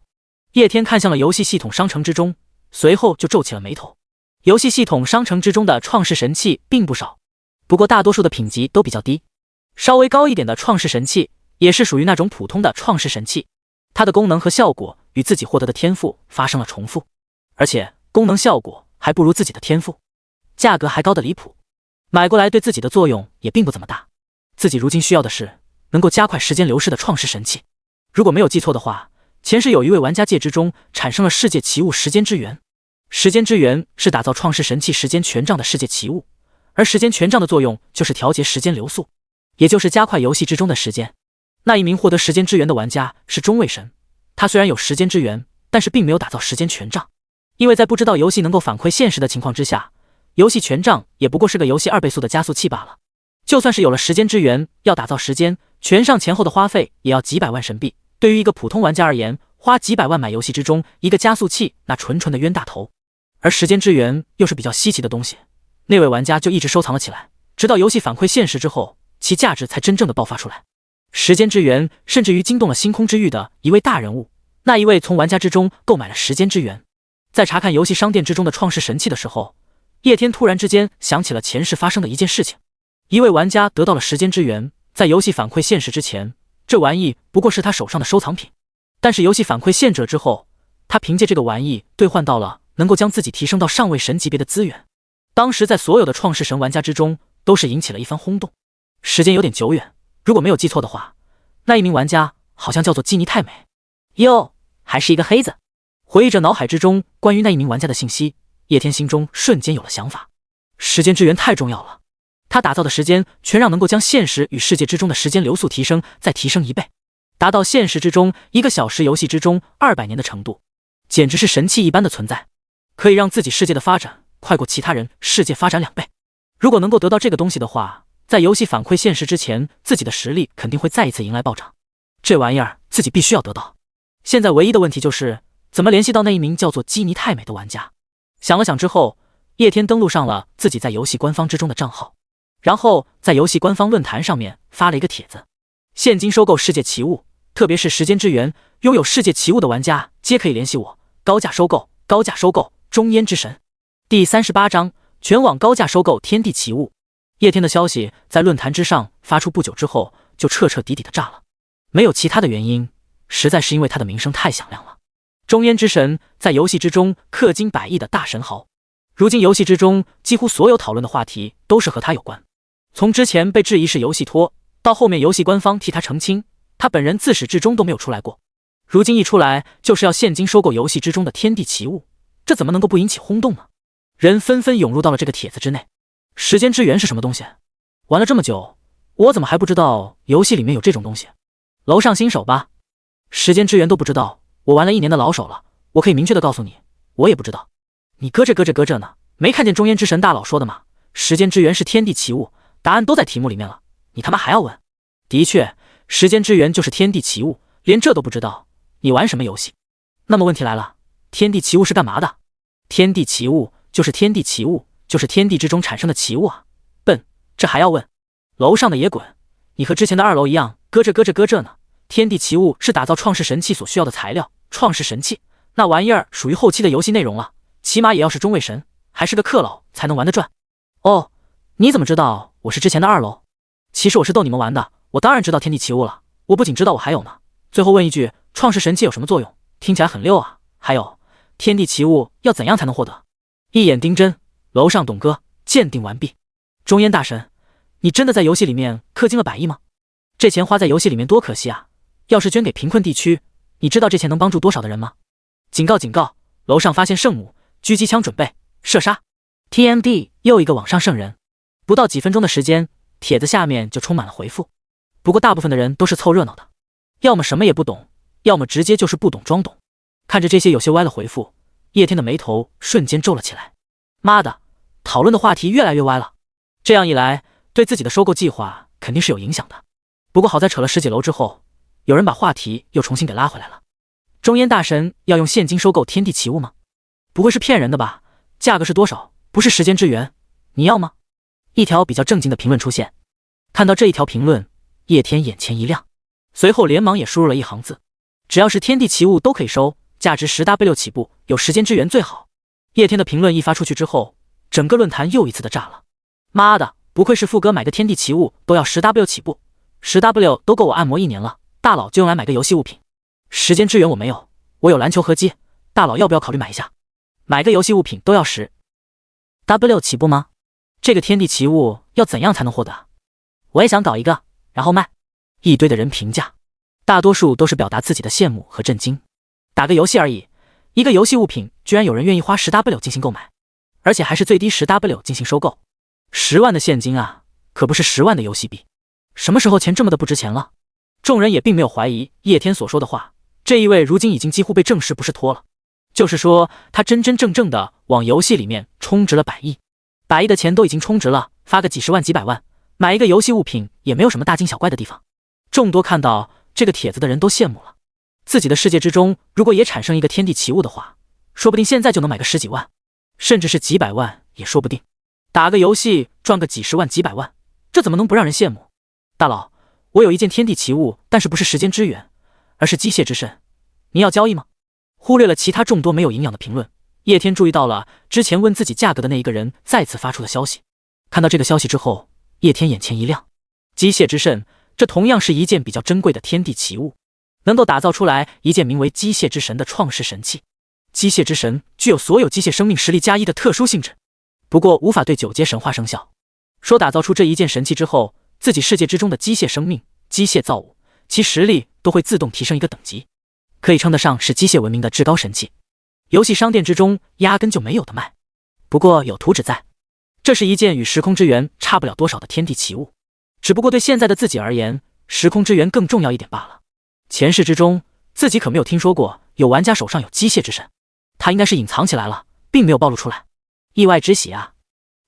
[SPEAKER 1] 叶天看向了游戏系统商城之中，随后就皱起了眉头。游戏系统商城之中的创世神器并不少，不过大多数的品级都比较低，稍微高一点的创世神器也是属于那种普通的创世神器，它的功能和效果与自己获得的天赋发生了重复，而且功能效果还不如自己的天赋，价格还高得离谱，买过来对自己的作用也并不怎么大。自己如今需要的是能够加快时间流逝的创世神器。如果没有记错的话，前世有一位玩家界之中产生了世界奇物时间之源。时间之源是打造创世神器时间权杖的世界奇物，而时间权杖的作用就是调节时间流速，也就是加快游戏之中的时间。那一名获得时间之源的玩家是中位神，他虽然有时间之源，但是并没有打造时间权杖，因为在不知道游戏能够反馈现实的情况之下，游戏权杖也不过是个游戏2倍速的加速器罢了。就算是有了时间之源，要打造时间权杖前后的花费也要几百万神币，对于一个普通玩家而言，花几百万买游戏之中一个加速器，那纯纯的冤大头。而时间之源又是比较稀奇的东西，那位玩家就一直收藏了起来，直到游戏反馈现实之后，其价值才真正的爆发出来。时间之源甚至于惊动了星空之域的一位大人物，那一位从玩家之中购买了时间之源。在查看游戏商店之中的创世神器的时候，叶天突然之间想起了前世发生的一件事情。一位玩家得到了时间之源，在游戏反馈现实之前，这玩意不过是他手上的收藏品，但是游戏反馈现者之后，他凭借这个玩意兑换到了能够将自己提升到上位神级别的资源。当时在所有的创世神玩家之中都是引起了一番轰动。时间有点久远，如果没有记错的话，那一名玩家好像叫做基尼太美。哟，还是一个黑子。回忆着脑海之中关于那一名玩家的信息，叶天心中瞬间有了想法。时间之源太重要了，他打造的时间全让能够将现实与世界之中的时间流速提升再提升1倍，达到现实之中1个小时游戏之中200年的程度，简直是神器一般的存在，可以让自己世界的发展快过其他人世界发展2倍。如果能够得到这个东西的话，在游戏反馈现实之前，自己的实力肯定会再一次迎来暴涨。这玩意儿自己必须要得到。现在唯一的问题就是怎么联系到那一名叫做基尼太美的玩家。想了想之后，叶天登录上了自己在游戏官方之中的账号，然后在游戏官方论坛上面发了一个帖子：现金收购世界奇物，特别是时间之源，拥有世界奇物的玩家皆可以联系我，高价收购，高价收购中烟之神。第38章全网高价收购天地奇物。叶天的消息在论坛之上发出不久之后，就彻彻底底的炸了。没有其他的原因，实在是因为他的名声太响亮了。中烟之神在游戏之中氪金100亿的大神豪，如今游戏之中几乎所有讨论的话题都是和他有关。从之前被质疑是游戏托，到后面游戏官方替他澄清，他本人自始至终都没有出来过。如今一出来就是要现金收购游戏之中的天地奇物，这怎么能够不引起轰动呢？人纷纷涌入到了这个帖子之内。时间之源是什么东西？玩了这么久，我怎么还不知道游戏里面有这种东西？楼上新手吧，时间之源都不知道，我玩了1年的老手了，我可以明确的告诉你，我也不知道。你搁这呢，没看见中烟之神大佬说的吗？时间之源是天地奇物，答案都在题目里面了，你他妈还要问？的确，时间之源就是天地奇物，连这都不知道，你玩什么游戏？那么问题来了，天地奇物是干嘛的？天地奇物就是天地奇物，就是天地之中产生的奇物啊！笨，这还要问？楼上的也滚！你和之前的2楼一样，搁这呢。天地奇物是打造创世神器所需要的材料，创世神器那玩意儿属于后期的游戏内容了，起码也要是中位神，还是个氪佬才能玩得转。哦，你怎么知道我是之前的2楼？其实我是逗你们玩的，我当然知道天地奇物了，我不仅知道我还有呢。最后问一句，创世神器有什么作用？听起来很溜啊。还有，天地奇物要怎样才能获得？一眼盯真，楼上董哥鉴定完毕。中烟大神，你真的在游戏里面氪金了100亿吗？这钱花在游戏里面多可惜啊！要是捐给贫困地区，你知道这钱能帮助多少的人吗？警告警告，楼上发现圣母，狙击枪准备射杀。TMD 又一个网上圣人。不到几分钟的时间，帖子下面就充满了回复。不过大部分的人都是凑热闹的，要么什么也不懂，要么直接就是不懂装懂。看着这些有些歪的回复，叶天的眉头瞬间皱了起来。妈的，讨论的话题越来越歪了。这样一来，对自己的收购计划肯定是有影响的。不过好在扯了10几楼之后，有人把话题又重新给拉回来了。中烟大神要用现金收购天地奇物吗？不会是骗人的吧？价格是多少？不是时间之源，你要吗？一条比较正经的评论出现。看到这一条评论，叶天眼前一亮，随后连忙也输入了一行字：只要是天地奇物都可以收，价值10W 起步，有时间之源最好。叶天的评论一发出去之后，整个论坛又一次的炸了。妈的，不愧是富哥，买个天地奇物都要10W 起步，10W 都够我按摩1年了，大佬就用来买个游戏物品。时间之源我没有，我有篮球合击，大佬要不要考虑买一下？买个游戏物品都要10W 起步吗？这个天地奇物要怎样才能获得？我也想搞一个，然后卖。一堆的人评价，大多数都是表达自己的羡慕和震惊。打个游戏而已，一个游戏物品居然有人愿意花10W 进行购买，而且还是最低10W 进行收购。10万的现金啊，可不是10万的游戏币。什么时候钱这么的不值钱了？众人也并没有怀疑叶天所说的话，这一位如今已经几乎被证实不是托了，就是说他真真正正的往游戏里面充值了100亿，100亿的钱都已经充值了，发个几十万几百万，买一个游戏物品也没有什么大惊小怪的地方。众多看到这个帖子的人都羡慕了，自己的世界之中如果也产生一个天地奇物的话，说不定现在就能买个10几万，甚至是几百万也说不定。打个游戏赚个几十万几百万，这怎么能不让人羡慕？大佬，我有一件天地奇物，但是不是时间之源，而是机械之身，你要交易吗？忽略了其他众多没有营养的评论，叶天注意到了之前问自己价格的那一个人再次发出的消息。看到这个消息之后，叶天眼前一亮，机械之身，这同样是一件比较珍贵的天地奇物，能够打造出来一件名为机械之神的创世神器。机械之神具有所有机械生命实力加1的特殊性质，不过无法对9阶神话生效。说打造出这一件神器之后，自己世界之中的机械生命、机械造物，其实力都会自动提升一个等级，可以称得上是机械文明的至高神器。游戏商店之中压根就没有的卖，不过有图纸在。这是一件与时空之源差不了多少的天地奇物，只不过对现在的自己而言，时空之源更重要一点罢了。前世之中，自己可没有听说过有玩家手上有机械之身，他应该是隐藏起来了，并没有暴露出来。意外之喜啊！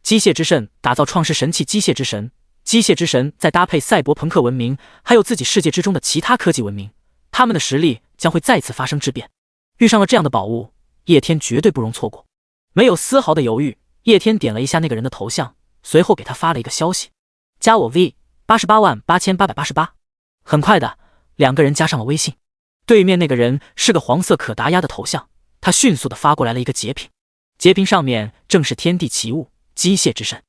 [SPEAKER 1] 机械之神打造创世神器机械之神，机械之神再搭配赛博朋克文明，还有自己世界之中的其他科技文明，他们的实力将会再次发生质变。遇上了这样的宝物，叶天绝对不容错过。没有丝毫的犹豫，叶天点了一下那个人的头像，随后给他发了一个消息：加我 V888888。很快的，两个人加上了微信。对面那个人是个黄色可达鸭的头像，他迅速的发过来了一个截屏，截屏上面正是天地奇物机械之身。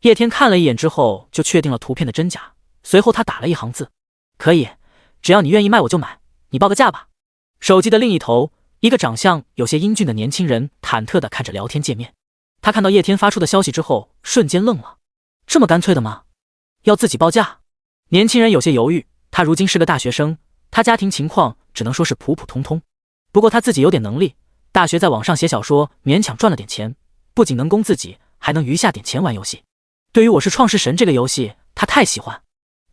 [SPEAKER 1] 叶天看了一眼之后就确定了图片的真假，随后他打了一行字：可以，只要你愿意卖我就买，你报个价吧。手机的另一头，一个长相有些英俊的年轻人忐忑地看着聊天界面。他看到叶天发出的消息之后瞬间愣了，这么干脆的吗？要自己报价？年轻人有些犹豫，他如今是个大学生，他家庭情况只能说是普普通通，不过他自己有点能力，大学在网上写小说勉强赚了点钱，不仅能供自己，还能余下点钱玩游戏。对于我是创世神这个游戏，他太喜欢，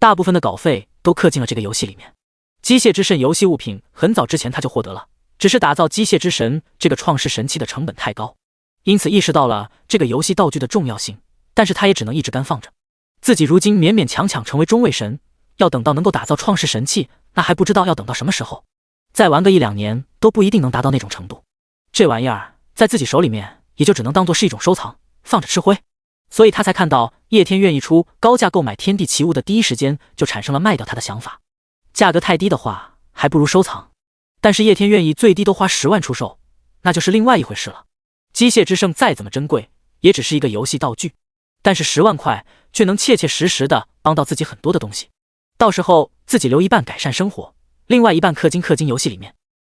[SPEAKER 1] 大部分的稿费都氪进了这个游戏里面。机械之神游戏物品很早之前他就获得了，只是打造机械之神这个创世神器的成本太高，因此意识到了这个游戏道具的重要性，但是他也只能一直干放着。自己如今勉勉强强成为中位神，要等到能够打造创世神器，那还不知道要等到什么时候，再玩个1-2年都不一定能达到那种程度。这玩意儿在自己手里面也就只能当做是一种收藏，放着吃灰。所以他才看到叶天愿意出高价购买天地奇物的第一时间就产生了卖掉他的想法。价格太低的话还不如收藏，但是叶天愿意最低都花10万出售，那就是另外一回事了。机械之圣再怎么珍贵，也只是一个游戏道具，但是10万块却能切切实实的帮到自己很多的东西。到时候自己留一半改善生活，另外一半氪金游戏里面。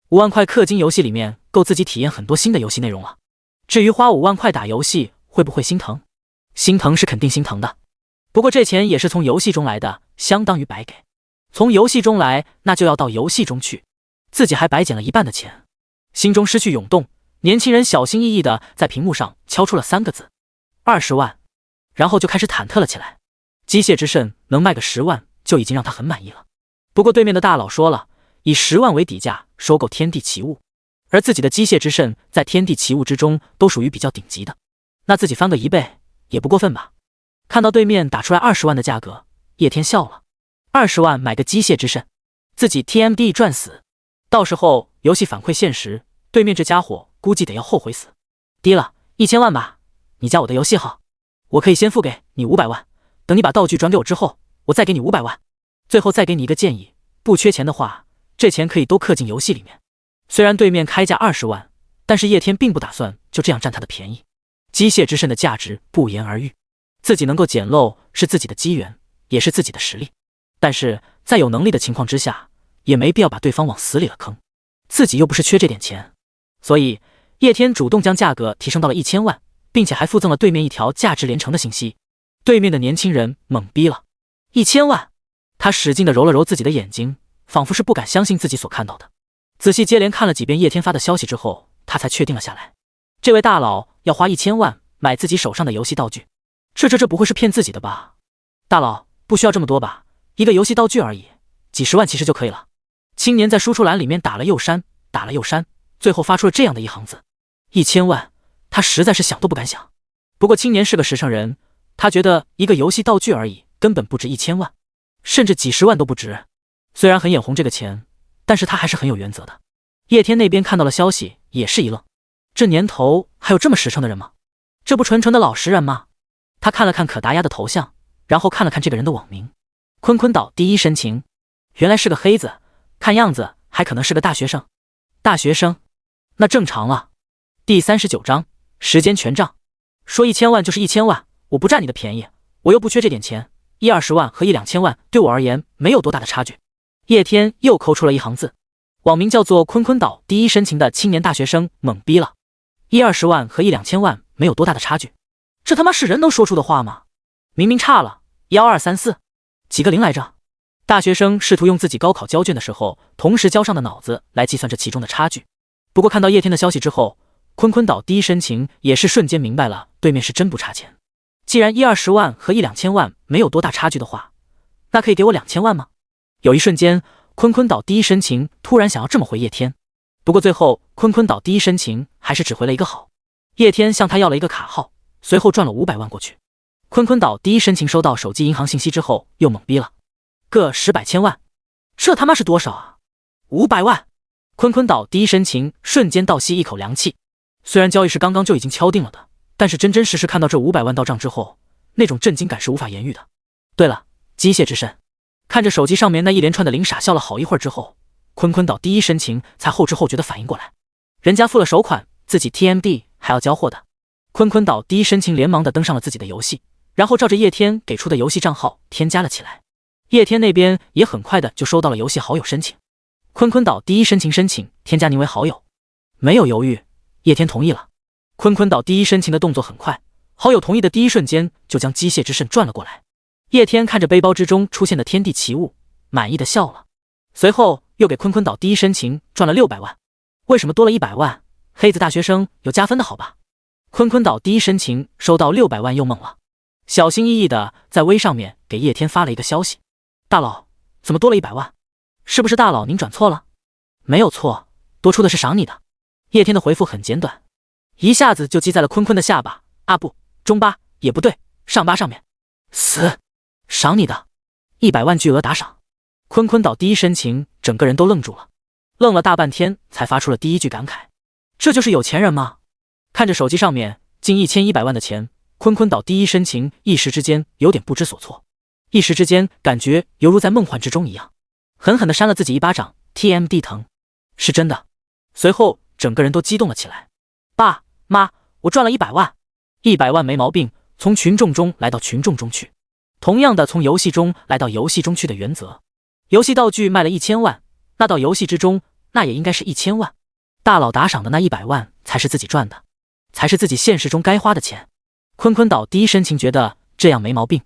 [SPEAKER 1] 5万块氪金游戏里面够自己体验很多新的游戏内容了。至于花5万块打游戏会不会心疼？心疼是肯定心疼的，不过这钱也是从游戏中来的，相当于白给。从游戏中来，那就要到游戏中去，自己还白捡了一半的钱。心中失去涌动，年轻人小心翼翼地在屏幕上敲出了3个字：20万，然后就开始忐忑了起来。机械之圣能卖个10万就已经让他很满意了。不过对面的大佬说了，以10万为底价收购天地奇物，而自己的机械之圣在天地奇物之中都属于比较顶级的，那自己翻个1倍也不过分吧。看到对面打出来20万的价格，叶天笑了。20万买个机械之圣，自己 TMD 赚死，到时候游戏反馈现实，对面这家伙估计得要后悔死。低了1000万吧，你加我的游戏号，我可以先付给你500万，等你把道具转给我之后，我再给你500万。最后再给你一个建议，不缺钱的话，这钱可以都氪进游戏里面。虽然对面开价20万，但是叶天并不打算就这样占他的便宜。机械之身的价值不言而喻，自己能够捡漏是自己的机缘，也是自己的实力。但是在有能力的情况之下，也没必要把对方往死里了坑，自己又不是缺这点钱。所以叶天主动将价格提升到了1000万，并且还附赠了对面一条价值连城的信息。对面的年轻人懵逼了，1000万！他使劲地揉了揉自己的眼睛，仿佛是不敢相信自己所看到的。仔细接连看了几遍叶天发的消息之后，他才确定了下来。这位大佬要花1000万买自己手上的游戏道具，这不会是骗自己的吧？大佬不需要这么多吧，一个游戏道具而已，几十万其实就可以了。青年在输出栏里面打了又删，打了又删，最后发出了这样的一行字：1000万，他实在是想都不敢想。不过青年是个实诚人，他觉得一个游戏道具而已，根本不值1000万，甚至几十万都不值。虽然很眼红这个钱，但是他还是很有原则的。叶天那边看到了消息，也是一愣，这年头还有这么实诚的人吗？这不纯纯的老实人吗？他看了看可达鸭的头像，然后看了看这个人的网名，坤坤岛第一深情，原来是个黑子，看样子还可能是个大学生。大学生，那正常了。第39章时间权杖，说1000万就是1000万，我不占你的便宜，我又不缺这点钱，20万和1-2000万对我而言没有多大的差距。叶天又抠出了一行字，网名叫做坤坤岛第一深情的青年大学生懵逼了，20万和1-2000万没有多大的差距，这他妈是人能说出的话吗？明明差了12344几个零来着。大学生试图用自己高考交卷的时候同时交上的脑子来计算这其中的差距。不过看到叶天的消息之后，坤坤岛第一深情也是瞬间明白了，对面是真不差钱。既然120万和1-2000万没有多大差距的话，那可以给我2000万吗？有一瞬间，坤坤岛第一深情突然想要这么回叶天，不过最后坤坤岛第一深情还是只回了一个好。叶天向他要了一个卡号，随后转了500万过去。坤坤岛第一深情收到手机银行信息之后又懵逼了，个10、100、1000万，这他妈是多少啊？500万！坤坤岛第一深情瞬间倒吸一口凉气。虽然交易是刚刚就已经敲定了的，但是真真实实看到这500万到账之后，那种震惊感是无法言喻的。对了，机械之身。看着手机上面那一连串的铃，傻笑了好一会儿之后，坤坤岛第一深情才后知后觉的反应过来，人家付了首款，自己 TMD 还要交货的。坤坤岛第一深情连忙的登上了自己的游戏，然后照着叶天给出的游戏账号添加了起来。叶天那边也很快的就收到了游戏好友申请。坤坤岛第一深情申请添加您为好友，没有犹豫，叶天同意了。坤坤岛第一深情的动作很快，好友同意的第一瞬间就将机械之肾转了过来。叶天看着背包之中出现的天地奇物，满意的笑了，随后又给坤坤岛第一深情赚了600万。为什么多了100万？黑子大学生有加分的好吧？坤坤岛第一深情收到600万又懵了，小心翼翼的在微上面给叶天发了一个消息：大佬，怎么多了100万？是不是大佬您转错了？没有错，多出的是赏你的。叶天的回复很简短，一下子就击在了坤坤的下巴，啊不，中巴也不对，上巴上面。死！赏你的100万巨额打赏。坤坤岛第一深情整个人都愣住了，愣了大半天才发出了第一句感慨：这就是有钱人吗？看着手机上面近1100万的钱，坤坤岛第一深情一时之间有点不知所措，一时之间感觉犹如在梦幻之中一样，狠狠地扇了自己一巴掌， TMD 疼，是真的。随后整个人都激动了起来，爸妈，我赚了100万！100万没毛病，从群众中来到群众中去，同样的从游戏中来到游戏中去的原则。游戏道具卖了1000万，那到游戏之中那也应该是1000万。大佬打赏的那100万才是自己赚的，才是自己现实中该花的钱。坤坤岛第一深情觉得这样没毛病。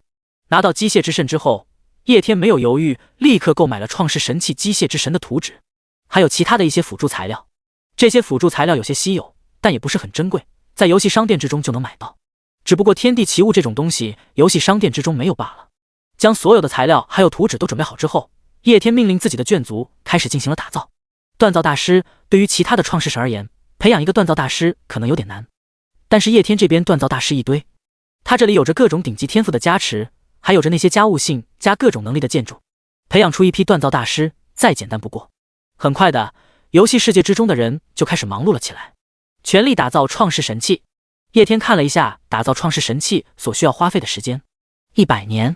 [SPEAKER 1] 拿到机械之肾之后，叶天没有犹豫，立刻购买了创世神器机械之神的图纸，还有其他的一些辅助材料。这些辅助材料有些稀有，但也不是很珍贵，在游戏商店之中就能买到。只不过天地奇物这种东西，游戏商店之中没有罢了。将所有的材料还有图纸都准备好之后，叶天命令自己的眷族开始进行了打造。锻造大师对于其他的创世神而言，培养一个锻造大师可能有点难，但是叶天这边锻造大师一堆，他这里有着各种顶级天赋的加持，还有着那些加物性加各种能力的建筑，培养出一批锻造大师再简单不过。很快的，游戏世界之中的人就开始忙碌了起来，全力打造创世神器。叶天看了一下打造创世神器所需要花费的时间，100年，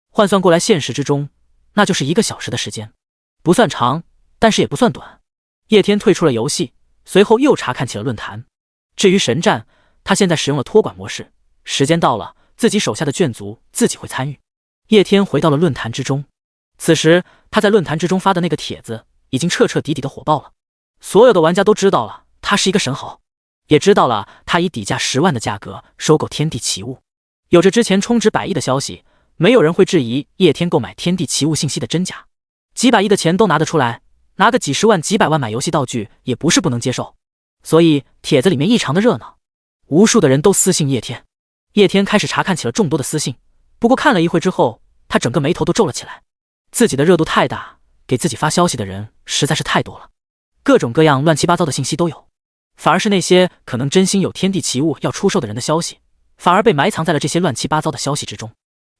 [SPEAKER 1] 换算过来现实之中那就是1个小时的时间，不算长，但是也不算短。叶天退出了游戏，随后又查看起了论坛。至于神战，他现在使用了托管模式，时间到了，自己手下的眷族自己会参与。叶天回到了论坛之中，此时他在论坛之中发的那个帖子已经彻彻底底的火爆了，所有的玩家都知道了他是一个神豪，也知道了他以底价10万的价格收购天地奇物。有着之前充值100亿的消息，没有人会质疑叶天购买天地奇物信息的真假，几百亿的钱都拿得出来，拿个几十万几百万买游戏道具也不是不能接受，所以帖子里面异常的热闹，无数的人都私信叶天。叶天开始查看起了众多的私信，不过看了一会之后，他整个眉头都皱了起来，自己的热度太大，给自己发消息的人实在是太多了，各种各样乱七八糟的信息都有，反而是那些可能真心有天地奇物要出售的人的消息，反而被埋藏在了这些乱七八糟的消息之中。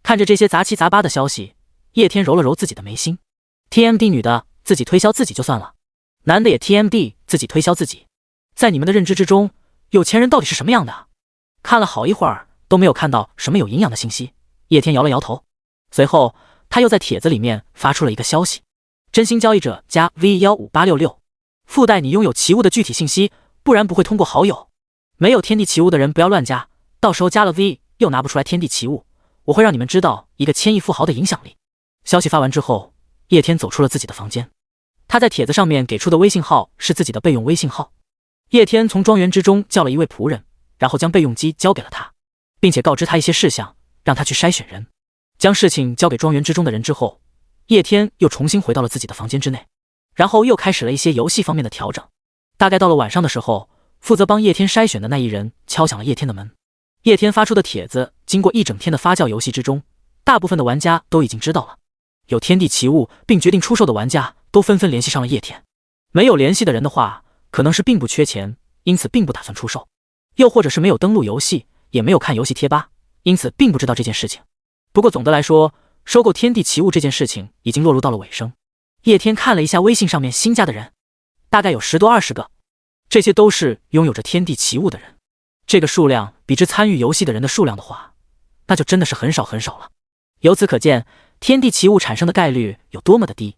[SPEAKER 1] 看着这些杂七杂八的消息，叶天揉了揉自己的眉心， TMD 女的自己推销自己就算了，男的也 TMD 自己推销自己，在你们的认知之中，有钱人到底是什么样的？看了好一会儿都没有看到什么有营养的信息，叶天摇了摇头。随后他又在帖子里面发出了一个消息：真心交易者加 V15866，附带你拥有奇物的具体信息，不然不会通过好友。没有天地奇物的人不要乱加，到时候加了 V 又拿不出来天地奇物，我会让你们知道一个1000亿富豪的影响力。消息发完之后，叶天走出了自己的房间。他在帖子上面给出的微信号是自己的备用微信号。叶天从庄园之中叫了一位仆人，然后将备用机交给了他，并且告知他一些事项，让他去筛选人。将事情交给庄园之中的人之后，叶天又重新回到了自己的房间之内，然后又开始了一些游戏方面的调整。大概到了晚上的时候，负责帮叶天筛选的那一人敲响了叶天的门。叶天发出的帖子经过一整天的发酵游戏之中，大部分的玩家都已经知道了有天地奇物并决定出售的玩家都纷纷联系上了叶天。没有联系的人的话，可能是并不缺钱，因此并不打算出售，又或者是没有登录游戏，也没有看游戏贴吧，因此并不知道这件事情。不过总的来说，收购天地奇物这件事情已经落入到了尾声。叶天看了一下微信上面新加的人，大概有10多20个，这些都是拥有着天地奇物的人。这个数量比之参与游戏的人的数量的话，那就真的是很少很少了。由此可见，天地奇物产生的概率有多么的低。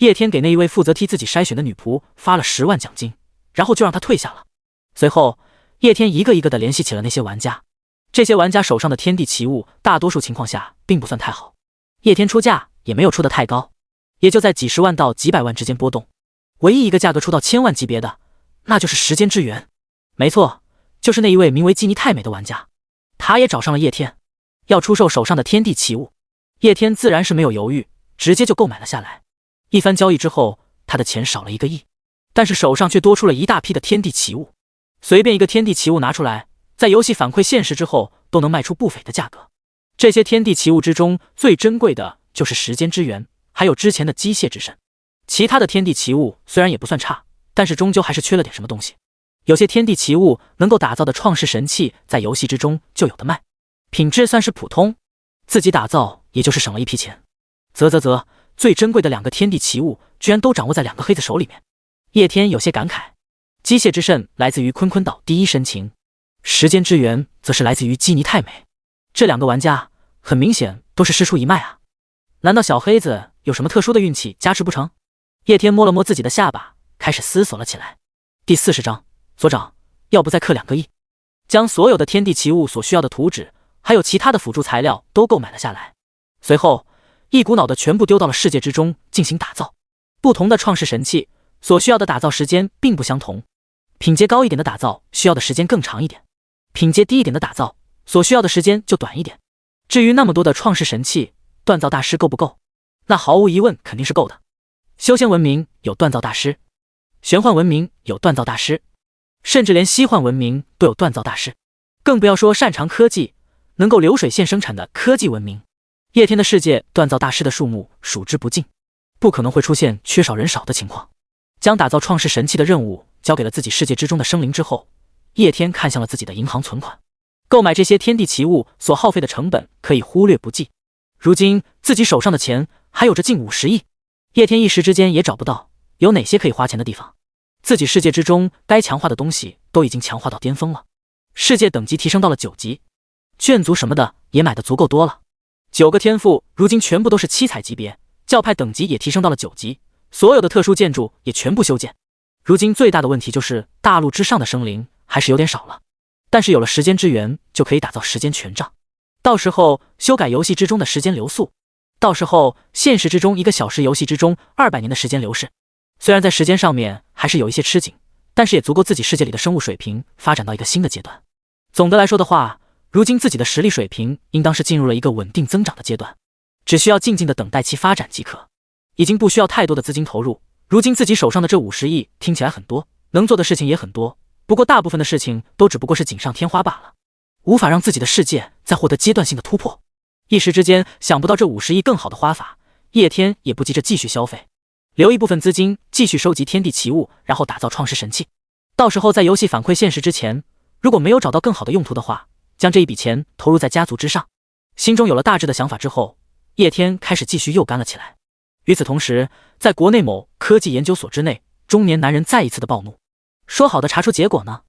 [SPEAKER 1] 叶天给那一位负责替自己筛选的女仆发了10万奖金，然后就让她退下了。随后，叶天一个一个的联系起了那些玩家。这些玩家手上的天地奇物，大多数情况下并不算太好。叶天出价也没有出得太高，也就在几十万到几百万之间波动。唯一一个价格出到1000万级别的，那就是时间之源。没错，就是那一位名为基尼太美的玩家，他也找上了叶天，要出售手上的天地奇物。叶天自然是没有犹豫，直接就购买了下来。一番交易之后，他的钱少了1个亿，但是手上却多出了一大批的天地奇物。随便一个天地奇物拿出来，在游戏反馈现实之后，都能卖出不菲的价格。这些天地奇物之中，最珍贵的就是时间之源，还有之前的机械之神。其他的天地奇物虽然也不算差，但是终究还是缺了点什么东西。有些天地奇物能够打造的创世神器，在游戏之中就有的卖，品质算是普通，自己打造也就是省了一批钱。啧，最珍贵的2个天地奇物，居然都掌握在2个黑子手里面。叶天有些感慨。机械之肾来自于坤坤岛第一深情，时间之源则是来自于基尼太美。这2个玩家很明显都是师出一脉啊！难道小黑子有什么特殊的运气加持不成？叶天摸了摸自己的下巴，开始思索了起来。第40章，所长，要不再氪2个亿？将所有的天地奇物所需要的图纸，还有其他的辅助材料都购买了下来。随后，一股脑的全部丢到了世界之中进行打造。不同的创世神器所需要的打造时间并不相同，品阶高一点的打造需要的时间更长一点，品阶低一点的打造所需要的时间就短一点。至于那么多的创世神器，锻造大师够不够？那毫无疑问肯定是够的。修仙文明有锻造大师，玄幻文明有锻造大师，甚至连西幻文明都有锻造大师，更不要说擅长科技、能够流水线生产的科技文明。叶天的世界锻造大师的数目数之不尽，不可能会出现缺少人少的情况。将打造创世神器的任务交给了自己世界之中的生灵之后，叶天看向了自己的银行存款。购买这些天地奇物所耗费的成本可以忽略不计，如今自己手上的钱还有着近50亿。叶天一时之间也找不到有哪些可以花钱的地方。自己世界之中该强化的东西都已经强化到巅峰了，世界等级提升到了9级，卷族什么的也买的足够多了。9个天赋如今全部都是7彩级别，教派等级也提升到了9级，所有的特殊建筑也全部修建。如今最大的问题就是大陆之上的生灵还是有点少了，但是有了时间之源，就可以打造时间权杖，到时候修改游戏之中的时间流速，到时候现实之中1个小时，游戏之中200年的时间流逝。虽然在时间上面还是有一些吃紧，但是也足够自己世界里的生物水平发展到一个新的阶段。总的来说的话，如今自己的实力水平应当是进入了一个稳定增长的阶段，只需要静静的等待其发展即可，已经不需要太多的资金投入。如今自己手上的这50亿听起来很多，能做的事情也很多，不过大部分的事情都只不过是锦上添花罢了，无法让自己的世界再获得阶段性的突破。一时之间想不到这50亿更好的花法，叶天也不急着继续消费，留一部分资金继续收集天地奇物，然后打造创世神器。到时候在游戏反馈现实之前，如果没有找到更好的用途的话，将这一笔钱投入在家族之上。心中有了大致的想法之后，叶天开始继续又干了起来。与此同时，在国内某科技研究所之内，中年男人再一次的暴怒，说好的查出结果呢？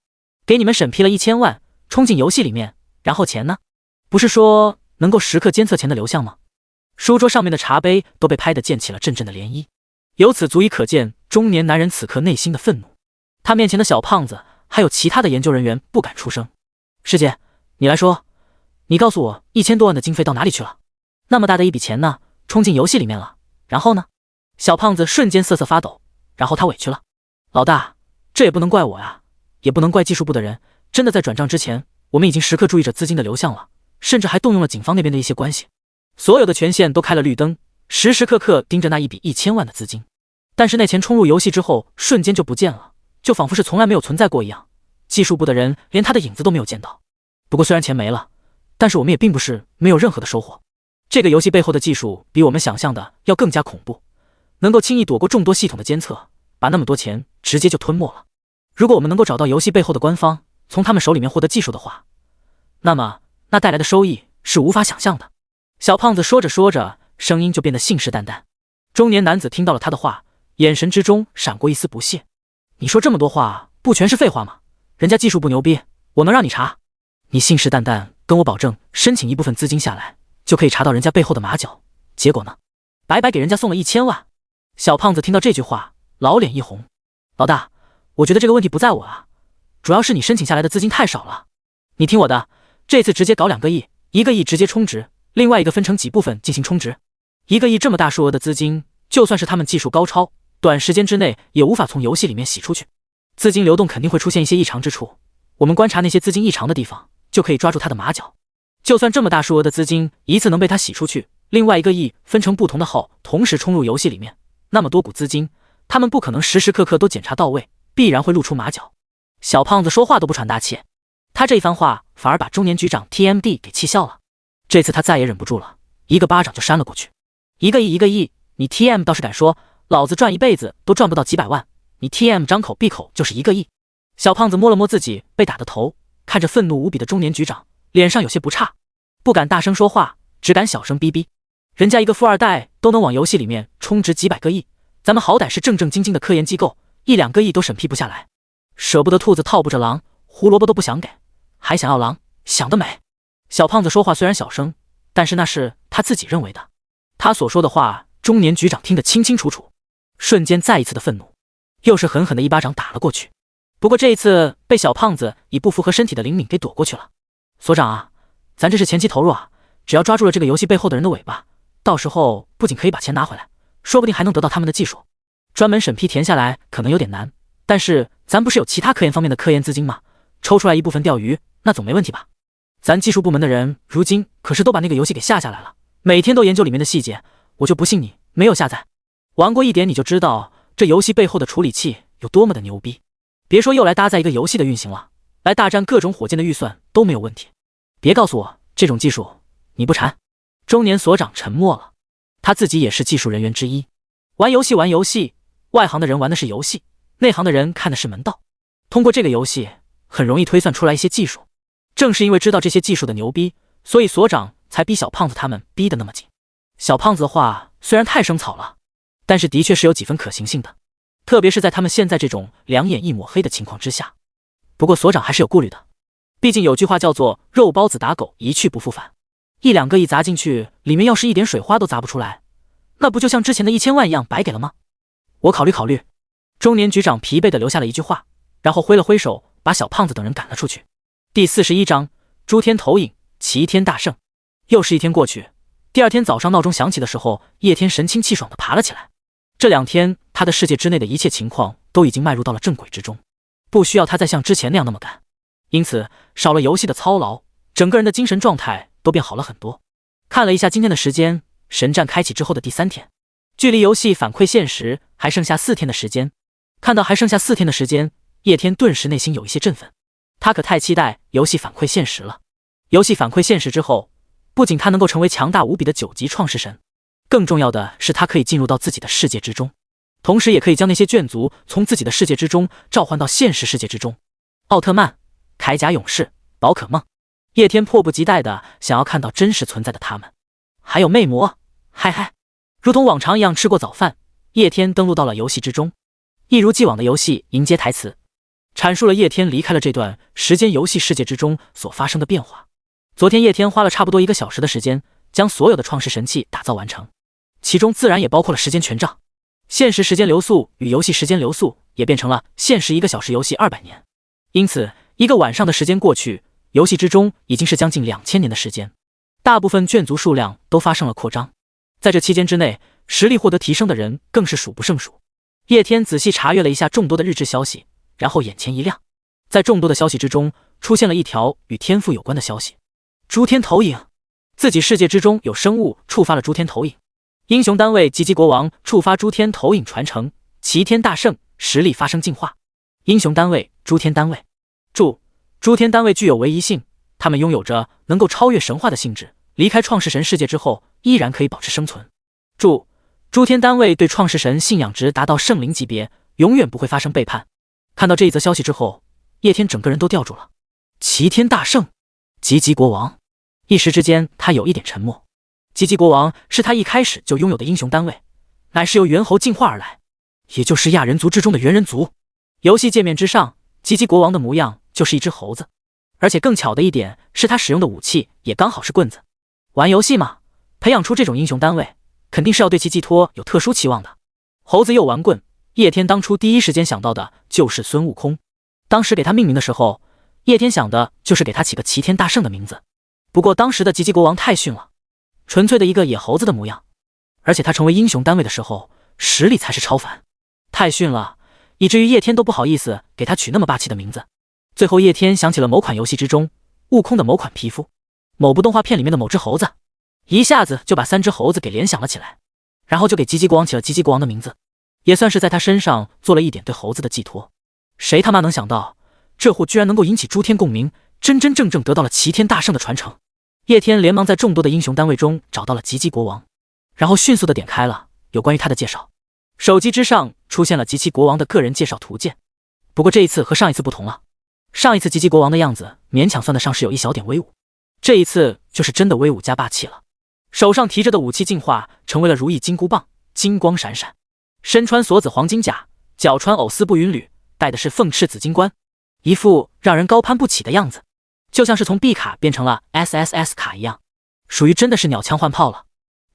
[SPEAKER 1] 给你们审批了1000万，冲进游戏里面，然后钱呢？不是说能够时刻监测钱的流向吗？书桌上面的茶杯都被拍得溅起了阵阵的涟漪，由此足以可见中年男人此刻内心的愤怒。他面前的小胖子还有其他的研究人员不敢出声。师姐，你来说，你告诉我1000多万的经费到哪里去了？那么大的一笔钱呢，冲进游戏里面了，然后呢？小胖子瞬间瑟瑟发抖，然后他委屈了。老大，这也不能怪我呀，也不能怪技术部的人，真的在转账之前，我们已经时刻注意着资金的流向了，甚至还动用了警方那边的一些关系，所有的权限都开了绿灯，时时刻刻盯着那一笔1000万的资金。但是那钱冲入游戏之后，瞬间就不见了，就仿佛是从来没有存在过一样，技术部的人连他的影子都没有见到。不过虽然钱没了，但是我们也并不是没有任何的收获。这个游戏背后的技术比我们想象的要更加恐怖，能够轻易躲过众多系统的监测，把那么多钱直接就吞没了。如果我们能够找到游戏背后的官方，从他们手里面获得技术的话，那么那带来的收益是无法想象的。小胖子说着说着，声音就变得信誓旦旦。中年男子听到了他的话，眼神之中闪过一丝不屑。你说这么多话，不全是废话吗？人家技术不牛逼，我能让你查？你信誓旦旦跟我保证，申请一部分资金下来，就可以查到人家背后的马脚，结果呢？白白给人家送了1000万。小胖子听到这句话，老脸一红。老大，我觉得这个问题不在我啊，主要是你申请下来的资金太少了。你听我的，这次直接搞2个亿，1个亿直接充值，另外一个分成几部分进行充值。1个亿这么大数额的资金，就算是他们技术高超，短时间之内也无法从游戏里面洗出去，资金流动肯定会出现一些异常之处。我们观察那些资金异常的地方，就可以抓住他的马脚。就算这么大数额的资金一次能被他洗出去，另外1个亿分成不同的号同时冲入游戏里面，那么多股资金，他们不可能时时刻刻都检查到位，必然会露出马脚。小胖子说话都不喘大气，他这一番话反而把中年局长 TMD 给气笑了。这次他再也忍不住了，一个巴掌就扇了过去。1个亿1个亿，你 TM 倒是敢说，老子赚一辈子都赚不到几百万，你 TM 张口闭口就是1个亿。小胖子摸了摸自己被打的头，看着愤怒无比的中年局长，脸上有些不差，不敢大声说话，只敢小声逼逼。人家一个富二代都能往游戏里面充值几百个亿，咱们好歹是正正经经的科研机构，1、2个亿都审批不下来。舍不得兔子套不着狼，胡萝卜都不想给，还想要狼，想得美。小胖子说话虽然小声，但是那是他自己认为的，他所说的话中年局长听得清清楚楚，瞬间再一次的愤怒，又是狠狠的一巴掌打了过去。不过这一次被小胖子以不符合身体的灵敏给躲过去了。所长啊，咱这是前期投入啊，只要抓住了这个游戏背后的人的尾巴，到时候不仅可以把钱拿回来，说不定还能得到他们的技术。专门审批填下来可能有点难，但是咱不是有其他科研方面的科研资金吗？抽出来一部分钓鱼，那总没问题吧？咱技术部门的人如今可是都把那个游戏给下来了，每天都研究里面的细节，我就不信你没有下载。玩过一点你就知道这游戏背后的处理器有多么的牛逼。别说又来搭载一个游戏的运行了，来大战各种火箭的预算都没有问题。别告诉我这种技术你不馋。中年所长沉默了，他自己也是技术人员之一。玩游戏，外行的人玩的是游戏，内行的人看的是门道。通过这个游戏很容易推算出来一些技术，正是因为知道这些技术的牛逼，所以所长才逼小胖子他们逼得那么紧。小胖子的话虽然太生草了，但是的确是有几分可行性的，特别是在他们现在这种两眼一抹黑的情况之下。不过所长还是有顾虑的，毕竟有句话叫做肉包子打狗一去不复返，1、2个亿砸进去，里面要是一点水花都砸不出来，那不就像之前的1000万一样白给了吗？我考虑考虑。中年局长疲惫地留下了一句话，然后挥了挥手，把小胖子等人赶了出去。第41章诸天投影，齐天大圣。又是一天过去，第2天早上闹钟响起的时候，叶天神清气爽地爬了起来。这2天他的世界之内的一切情况都已经迈入到了正轨之中，不需要他再像之前那样那么赶，因此少了游戏的操劳，整个人的精神状态都变好了很多。看了一下今天的时间，神战开启之后的第3天，距离游戏反馈现实还剩下4天的时间。看到还剩下4天的时间，叶天顿时内心有一些振奋，他可太期待游戏反馈现实了。游戏反馈现实之后，不仅他能够成为强大无比的9级创世神，更重要的是他可以进入到自己的世界之中，同时也可以将那些眷族从自己的世界之中召唤到现实世界之中。奥特曼、铠甲勇士、宝可梦，叶天迫不及待的想要看到真实存在的他们。还有魅魔，嗨嗨。如同往常一样吃过早饭，叶天登陆到了游戏之中，一如既往的游戏迎接台词，阐述了叶天离开了这段时间游戏世界之中所发生的变化。昨天叶天花了差不多1个小时的时间，将所有的创世神器打造完成，其中自然也包括了时间权杖。现实时间流速与游戏时间流速也变成了现实1个小时，游戏200年。因此1个晚上的时间过去，游戏之中已经是将近2000年的时间，大部分眷族数量都发生了扩张。在这期间之内，实力获得提升的人更是数不胜数。叶天仔细查阅了一下众多的日志消息，然后眼前一亮，在众多的消息之中出现了一条与天赋有关的消息：诸天投影，自己世界之中有生物触发了诸天投影。英雄单位吉吉国王触发诸天投影传承，齐天大圣实力发生进化。英雄单位诸天单位，注：诸天单位具有唯一性，他们拥有着能够超越神话的性质，离开创世神世界之后依然可以保持生存。注：诸天单位对创世神信仰值达到圣灵级别，永远不会发生背叛。看到这一则消息之后，叶天整个人都吊住了。齐天大圣，吉吉国王。一时之间他有一点沉默。吉吉国王是他一开始就拥有的英雄单位，乃是由猿猴进化而来，也就是亚人族之中的猿人族。游戏界面之上，吉吉国王的模样就是一只猴子，而且更巧的一点是他使用的武器也刚好是棍子。玩游戏嘛，培养出这种英雄单位，肯定是要对其寄托有特殊期望的。猴子又玩棍，叶天当初第一时间想到的就是孙悟空。当时给他命名的时候，叶天想的就是给他起个齐天大圣的名字。不过当时的吉吉国王太逊了，纯粹的一个野猴子的模样，而且他成为英雄单位的时候，实力才是超凡，太逊了，以至于叶天都不好意思给他取那么霸气的名字。最后叶天想起了某款游戏之中悟空的某款皮肤，某部动画片里面的某只猴子，一下子就把3只猴子给联想了起来，然后就给吉吉国王起了吉吉国王的名字，也算是在他身上做了一点对猴子的寄托。谁他妈能想到，这货居然能够引起诸天共鸣，真真正正得到了齐天大圣的传承。叶天连忙在众多的英雄单位中找到了吉吉国王，然后迅速的点开了有关于他的介绍。手机之上出现了吉吉国王的个人介绍图鉴，不过这一次和上一次不同了，上一次吉吉国王的样子勉强算得上是有一小点威武，这一次就是真的威武加霸气了。手上提着的武器进化成为了如意金箍棒，金光闪闪，身穿锁子黄金甲，脚穿藕丝步云履，戴的是凤翅紫金冠，一副让人高攀不起的样子，就像是从 B 卡变成了 SSS 卡一样，属于真的是鸟枪换炮了。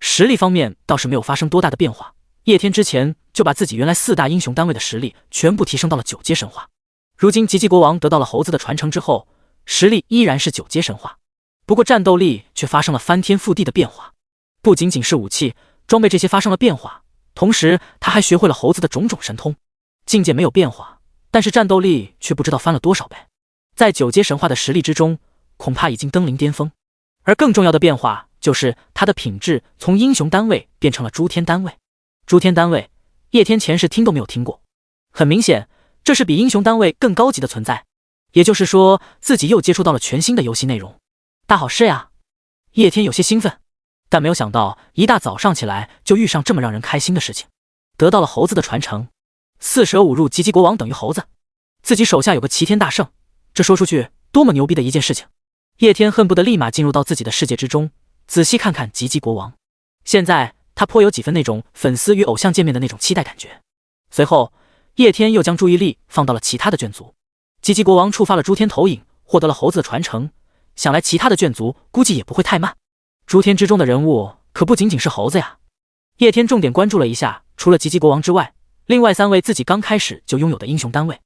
[SPEAKER 1] 实力方面倒是没有发生多大的变化，叶天之前就把自己原来4大英雄单位的实力全部提升到了9阶神话，如今吉吉国王得到了猴子的传承之后，实力依然是9阶神话，不过战斗力却发生了翻天覆地的变化。不仅仅是武器装备这些发生了变化，同时他还学会了猴子的种种神通。境界没有变化，但是战斗力却不知道翻了多少倍，在9阶神话的实力之中，恐怕已经登临巅峰。而更重要的变化就是他的品质从英雄单位变成了诸天单位。诸天单位，叶天前世听都没有听过，很明显这是比英雄单位更高级的存在，也就是说自己又接触到了全新的游戏内容，大好事呀！叶天有些兴奋，但没有想到一大早上起来就遇上这么让人开心的事情，得到了猴子的传承，4舍5入吉吉国王等于猴子，自己手下有个齐天大圣，这说出去多么牛逼的一件事情。叶天恨不得立马进入到自己的世界之中，仔细看看吉吉国王。现在他颇有几分那种粉丝与偶像见面的那种期待感觉。随后叶天又将注意力放到了其他的眷族，吉吉国王触发了诸天投影，获得了猴子的传承，想来其他的眷族估计也不会太慢。诸天之中的人物可不仅仅是猴子呀。叶天重点关注了一下，除了吉吉国王之外，另外3位自己刚开始就拥有的英雄单位：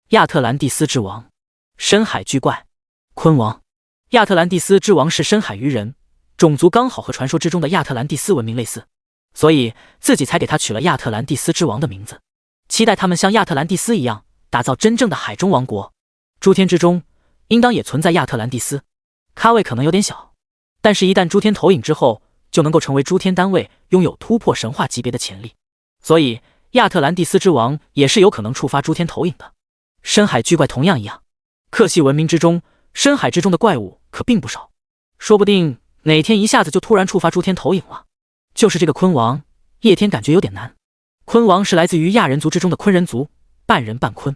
[SPEAKER 1] 亚特兰蒂斯之王、深海巨怪、鲲王。亚特兰蒂斯之王是深海鱼人，种族刚好和传说之中的亚特兰蒂斯文明类似，所以自己才给他取了亚特兰蒂斯之王的名字，期待他们像亚特兰蒂斯一样打造真正的海中王国。诸天之中应当也存在亚特兰蒂斯，咖位可能有点小，但是一旦诸天投影之后，就能够成为诸天单位，拥有突破神话级别的潜力，所以亚特兰蒂斯之王也是有可能触发诸天投影的。深海巨怪同样一样，克系文明之中，深海之中的怪物可并不少，说不定哪天一下子就突然触发诸天投影了。就是这个鲲王，叶天感觉有点难。鲲王是来自于亚人族之中的鲲人族，半人半鲲，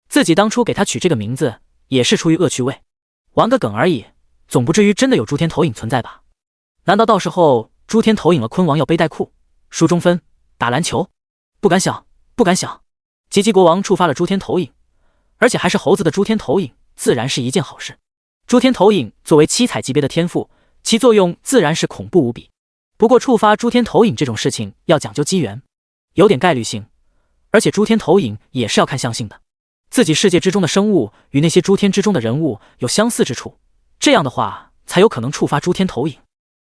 [SPEAKER 1] 自己当初给他取这个名字也是出于恶趣味，玩个梗而已，总不至于真的有诸天投影存在吧？难道到时候诸天投影了，鲲王要背带裤、输中分、打篮球？不敢想，不敢想。吉吉国王触发了诸天投影，而且还是猴子的诸天投影，自然是一件好事。诸天投影作为7彩级别的天赋，其作用自然是恐怖无比。不过触发诸天投影这种事情要讲究机缘，有点概率性，而且诸天投影也是要看相性的。自己世界之中的生物与那些诸天之中的人物有相似之处，这样的话才有可能触发诸天投影，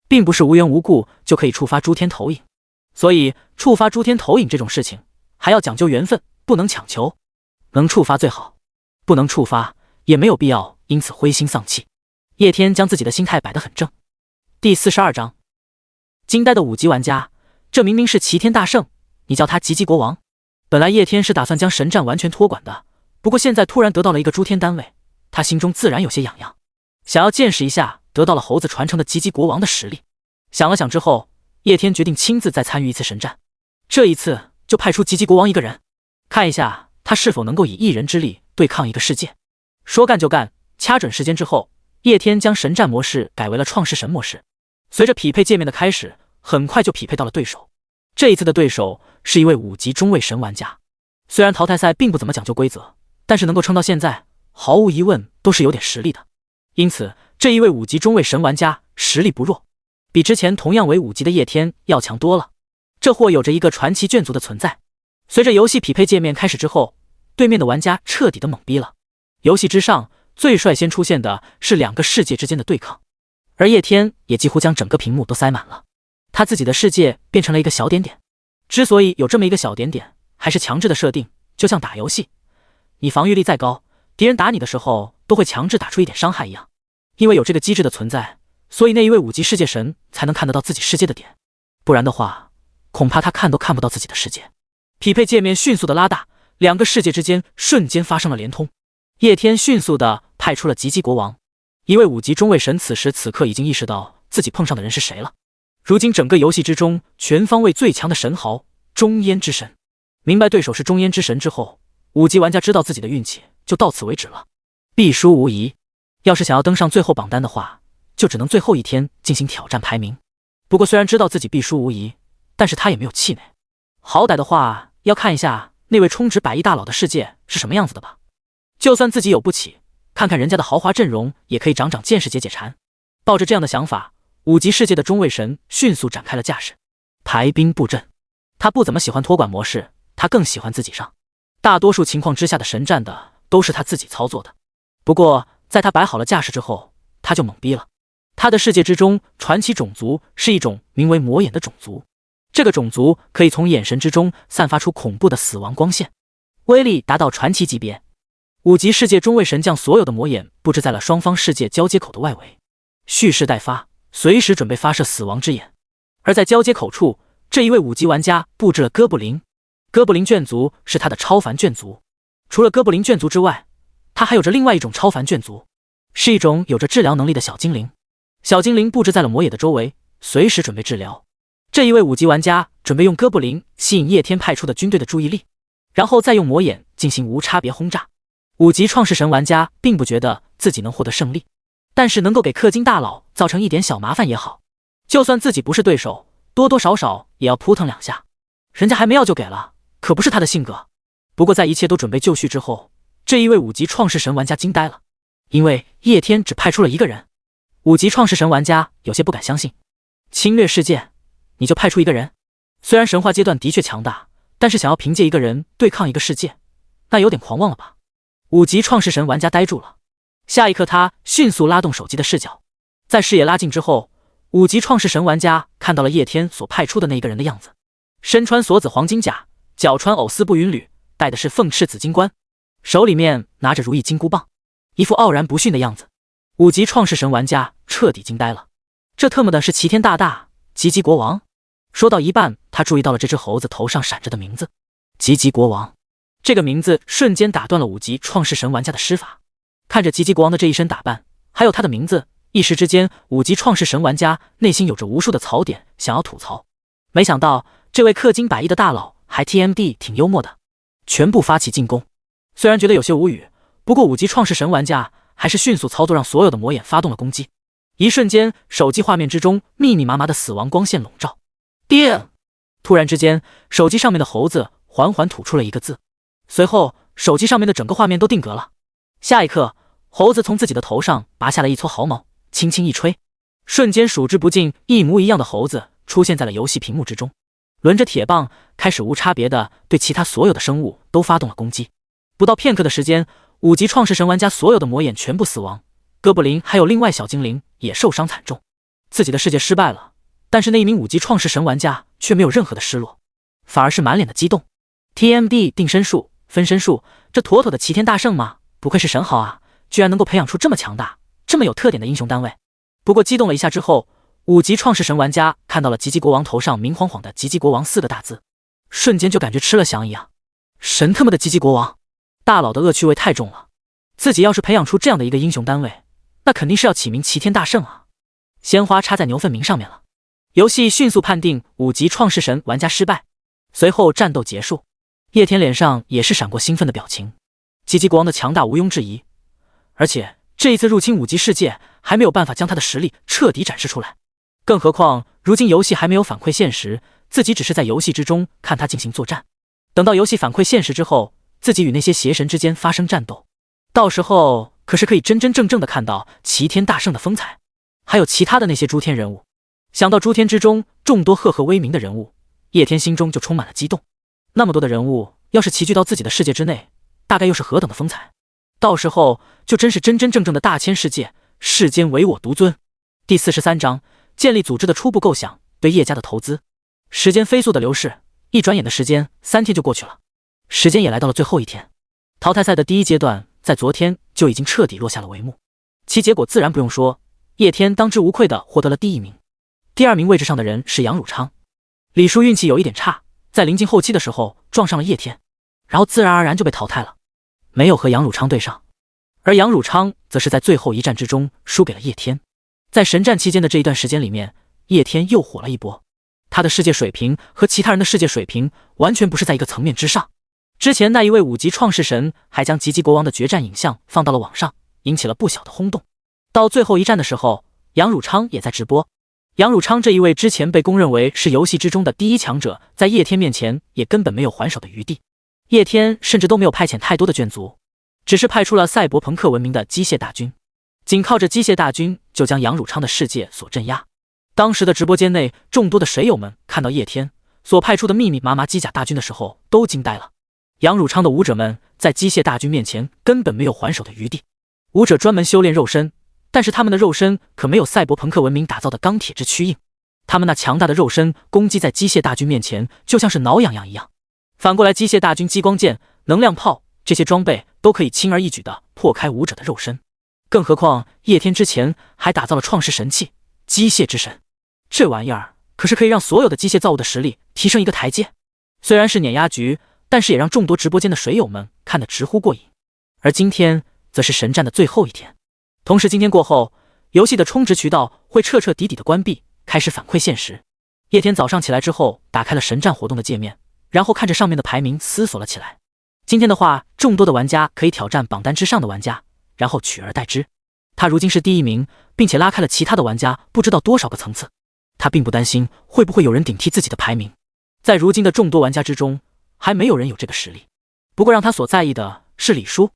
[SPEAKER 1] 并不是无缘无故就可以触发诸天投影。所以触发诸天投影这种事情还要讲究缘分，不能强求，能触发最好，不能触发也没有必要因此灰心丧气。叶天将自己的心态摆得很正。第42章，惊呆的5级玩家，这明明是齐天大圣，你叫他吉吉国王？本来叶天是打算将神战完全托管的，不过现在突然得到了一个诸天单位，他心中自然有些痒痒，想要见识一下得到了猴子传承的吉吉国王的实力。想了想之后，叶天决定亲自再参与一次神战，这一次就派出吉吉国王一个人，看一下他是否能够以一人之力对抗一个世界。说干就干，掐准时间之后，叶天将神战模式改为了创世神模式。随着匹配界面的开始，很快就匹配到了对手。这一次的对手是一位5级中位神玩家。虽然淘汰赛并不怎么讲究规则，但是能够撑到现在，毫无疑问都是有点实力的。因此，这一位5级中位神玩家实力不弱，比之前同样为5级的叶天要强多了。这货有着一个传奇眷族的存在。随着游戏匹配界面开始之后，对面的玩家彻底的懵逼了。游戏之上最率先出现的是2个世界之间的对抗，而叶天也几乎将整个屏幕都塞满了。他自己的世界变成了一个小点点。之所以有这么一个小点点，还是强制的设定，就像打游戏，你防御力再高，敌人打你的时候都会强制打出一点伤害一样。因为有这个机制的存在，所以那一位5级世界神才能看得到自己世界的点，不然的话，恐怕他看都看不到自己的世界。匹配界面迅速的拉大，2个世界之间瞬间发生了连通。叶天迅速的派出了吉吉国王，一位5级中位神此时此刻已经意识到自己碰上的人是谁了。如今整个游戏之中全方位最强的神豪中烟之神，明白对手是中烟之神之后，5级玩家知道自己的运气就到此为止了，必输无疑。要是想要登上最后榜单的话，就只能最后一天进行挑战排名。不过虽然知道自己必输无疑，但是他也没有气馁。好歹的话要看一下那位充值100亿大佬的世界是什么样子的吧。就算自己有不起，看看人家的豪华阵容也可以长长见识解解馋。抱着这样的想法，5级世界的中位神迅速展开了架势，排兵布阵。他不怎么喜欢托管模式，他更喜欢自己上。大多数情况之下的神战的都是他自己操作的。不过在他摆好了架势之后，他就懵逼了。他的世界之中，传奇种族是一种名为魔眼的种族。这个种族可以从眼神之中散发出恐怖的死亡光线，威力达到传奇级别。5级世界中位神将所有的魔眼布置在了双方世界交接口的外围，蓄势待发，随时准备发射死亡之眼。而在交接口处，这一位5级玩家布置了哥布林。哥布林眷族是他的超凡眷族。除了哥布林眷族之外，他还有着另外一种超凡眷族，是一种有着治疗能力的小精灵。小精灵布置在了魔野的周围，随时准备治疗。这一位5级玩家准备用哥布林吸引叶天派出的军队的注意力，然后再用魔眼进行无差别轰炸。5级创世神玩家并不觉得自己能获得胜利，但是能够给氪金大佬造成一点小麻烦也好。就算自己不是对手，多多少少也要扑腾2下。人家还没要就给了，可不是他的性格。不过在一切都准备就绪之后，这一位5级创世神玩家惊呆了，因为叶天只派出了1个人。5级创世神玩家有些不敢相信，侵略世界你就派出1个人？虽然神话阶段的确强大，但是想要凭借1个人对抗1个世界，那有点狂妄了吧。5级创世神玩家呆住了，下一刻他迅速拉动手机的视角，在视野拉近之后，5级创世神玩家看到了叶天所派出的那一个人的样子，身穿锁子黄金甲，脚穿藕丝步云履，戴的是凤翅紫金冠，手里面拿着如意金箍棒，一副傲然不逊的样子。5级创世神玩家彻底惊呆了，这特么的是齐天大大吉吉国王。说到一半，他注意到了这只猴子头上闪着的名字吉吉国王。这个名字瞬间打断了5级创世神玩家的施法。看着吉吉国王的这一身打扮，还有他的名字，一时之间5级创世神玩家内心有着无数的槽点想要吐槽。没想到这位氪金100亿的大佬还 TMD 挺幽默的，全部发起进攻。虽然觉得有些无语，不过5级创世神玩家还是迅速操作让所有的魔眼发动了攻击。一瞬间，手机画面之中密密麻麻的死亡光线笼罩。叮！突然之间，手机上面的猴子缓缓吐出了一个字，随后手机上面的整个画面都定格了。下一刻，猴子从自己的头上拔下了一撮毫毛，轻轻一吹，瞬间数之不尽一模一样的猴子出现在了游戏屏幕之中，轮着铁棒开始无差别的对其他所有的生物都发动了攻击。不到片刻的时间，5级创世神玩家所有的魔眼全部死亡，哥布林还有另外小精灵也受伤惨重。自己的世界失败了，但是那一名5级创世神玩家却没有任何的失落，反而是满脸的激动。TMD 定身术、分身术，这妥妥的齐天大圣嘛，不愧是神豪啊，居然能够培养出这么强大、这么有特点的英雄单位。不过激动了一下之后，5级创世神玩家看到了吉吉国王头上明晃晃的吉吉国王4个大字，瞬间就感觉吃了翔一样。神他妈的吉吉国王，大佬的恶趣味太重了。自己要是培养出这样的一个英雄单位，那肯定是要起名齐天大圣啊。鲜花插在牛粪名上面了。游戏迅速判定5级创世神玩家失败，随后战斗结束。叶天脸上也是闪过兴奋的表情。吉吉国王的强大毋庸置疑，而且这一次入侵5级世界还没有办法将他的实力彻底展示出来，更何况如今游戏还没有反馈现实，自己只是在游戏之中看他进行作战。等到游戏反馈现实之后，自己与那些邪神之间发生战斗，到时候可是可以真真正正的看到齐天大圣的风采，还有其他的那些诸天人物。想到诸天之中众多赫赫威名的人物，叶天心中就充满了激动。那么多的人物要是齐聚到自己的世界之内，大概又是何等的风采，到时候就真是真真正正的大千世界，世间唯我独尊。第43章建立组织的初步构想，对叶家的投资。时间飞速的流逝，一转眼的时间3天就过去了，时间也来到了最后一天。淘汰赛的第一阶段在昨天就已经彻底落下了帷幕，其结果自然不用说，叶天当之无愧地获得了第1名。第2名位置上的人是杨汝昌。李叔运气有一点差，在临近后期的时候撞上了叶天，然后自然而然就被淘汰了，没有和杨汝昌对上。而杨汝昌则是在最后一战之中输给了叶天。在神战期间的这一段时间里面，叶天又火了一波，他的世界水平和其他人的世界水平完全不是在一个层面之上。之前那一位5级创世神还将吉吉国王的决战影像放到了网上，引起了不小的轰动。到最后一战的时候，杨汝昌也在直播。杨汝昌这一位之前被公认为是游戏之中的第一强者，在叶天面前也根本没有还手的余地。叶天甚至都没有派遣太多的眷族，只是派出了赛博朋克文明的机械大军，仅靠着机械大军就将杨汝昌的世界所镇压。当时的直播间内，众多的水友们看到叶天所派出的密密麻麻机甲大军的时候都惊呆了。杨汝昌的武者们在机械大军面前根本没有还手的余地。武者专门修炼肉身，但是他们的肉身可没有赛博朋克文明打造的钢铁之躯硬，他们那强大的肉身攻击在机械大军面前就像是挠痒痒一样。反过来，机械大军激光剑、能量炮这些装备都可以轻而易举地破开武者的肉身，更何况叶天之前还打造了创世神器机械之神，这玩意儿可是可以让所有的机械造物的实力提升一个台阶。虽然是碾压局，但是也让众多直播间的水友们看得直呼过瘾。而今天则是神战的最后一天，同时今天过后，游戏的充值渠道会彻彻底底的关闭，开始反馈现实。叶天早上起来之后，打开了神战活动的界面，然后看着上面的排名思索了起来。今天的话，众多的玩家可以挑战榜单之上的玩家，然后取而代之。他如今是第1名，并且拉开了其他的玩家不知道多少个层次。他并不担心会不会有人顶替自己的排名，在如今的众多玩家之中，还没有人有这个实力。不过让他所在意的是李叔。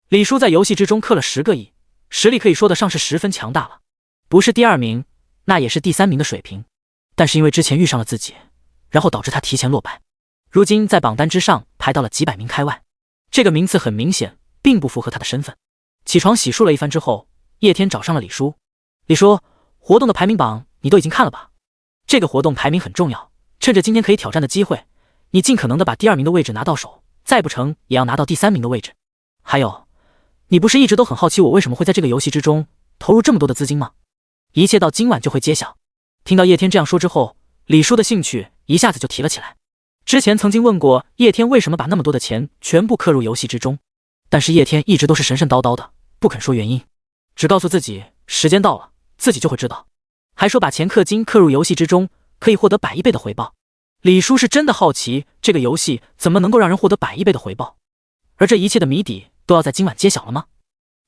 [SPEAKER 1] 李叔在游戏之中氪了10个亿，实力可以说得上是十分强大了，不是第2名，那也是第3名的水平。但是因为之前遇上了自己，然后导致他提前落败，如今在榜单之上排到了几百名开外，这个名次很明显并不符合他的身份。起床洗漱了一番之后，叶天找上了李叔。李叔，活动的排名榜你都已经看了吧？这个活动排名很重要，趁着今天可以挑战的机会，你尽可能的把第2名的位置拿到手，再不成也要拿到第3名的位置。还有，你不是一直都很好奇我为什么会在这个游戏之中投入这么多的资金吗？一切到今晚就会揭晓。听到叶天这样说之后，李叔的兴趣一下子就提了起来。之前曾经问过叶天为什么把那么多的钱全部氪入游戏之中，但是叶天一直都是神神叨叨的，不肯说原因，只告诉自己时间到了自己就会知道，还说把钱氪金氪入游戏之中可以获得100亿倍的回报。李叔是真的好奇这个游戏怎么能够让人获得100亿倍的回报，而这一切的谜底都要在今晚揭晓了吗？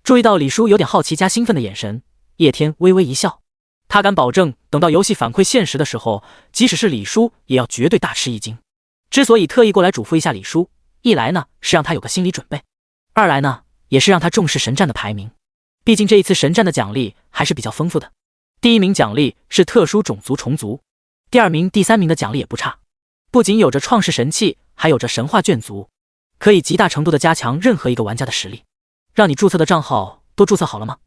[SPEAKER 1] 注意到李叔有点好奇加兴奋的眼神，叶天微微一笑，他敢保证等到游戏反馈现实的时候，即使是李叔也要绝对大吃一惊。之所以特意过来嘱咐一下李叔，一来呢是让他有个心理准备，二来呢也是让他重视神战的排名，毕竟这一次神战的奖励还是比较丰富的。第1名奖励是特殊种族重组，第2名、第3名的奖励也不差，不仅有着创世神器，还有着神话卷族，可以极大程度的加强任何一个玩家的实力。让你注册的账号都注册好了吗？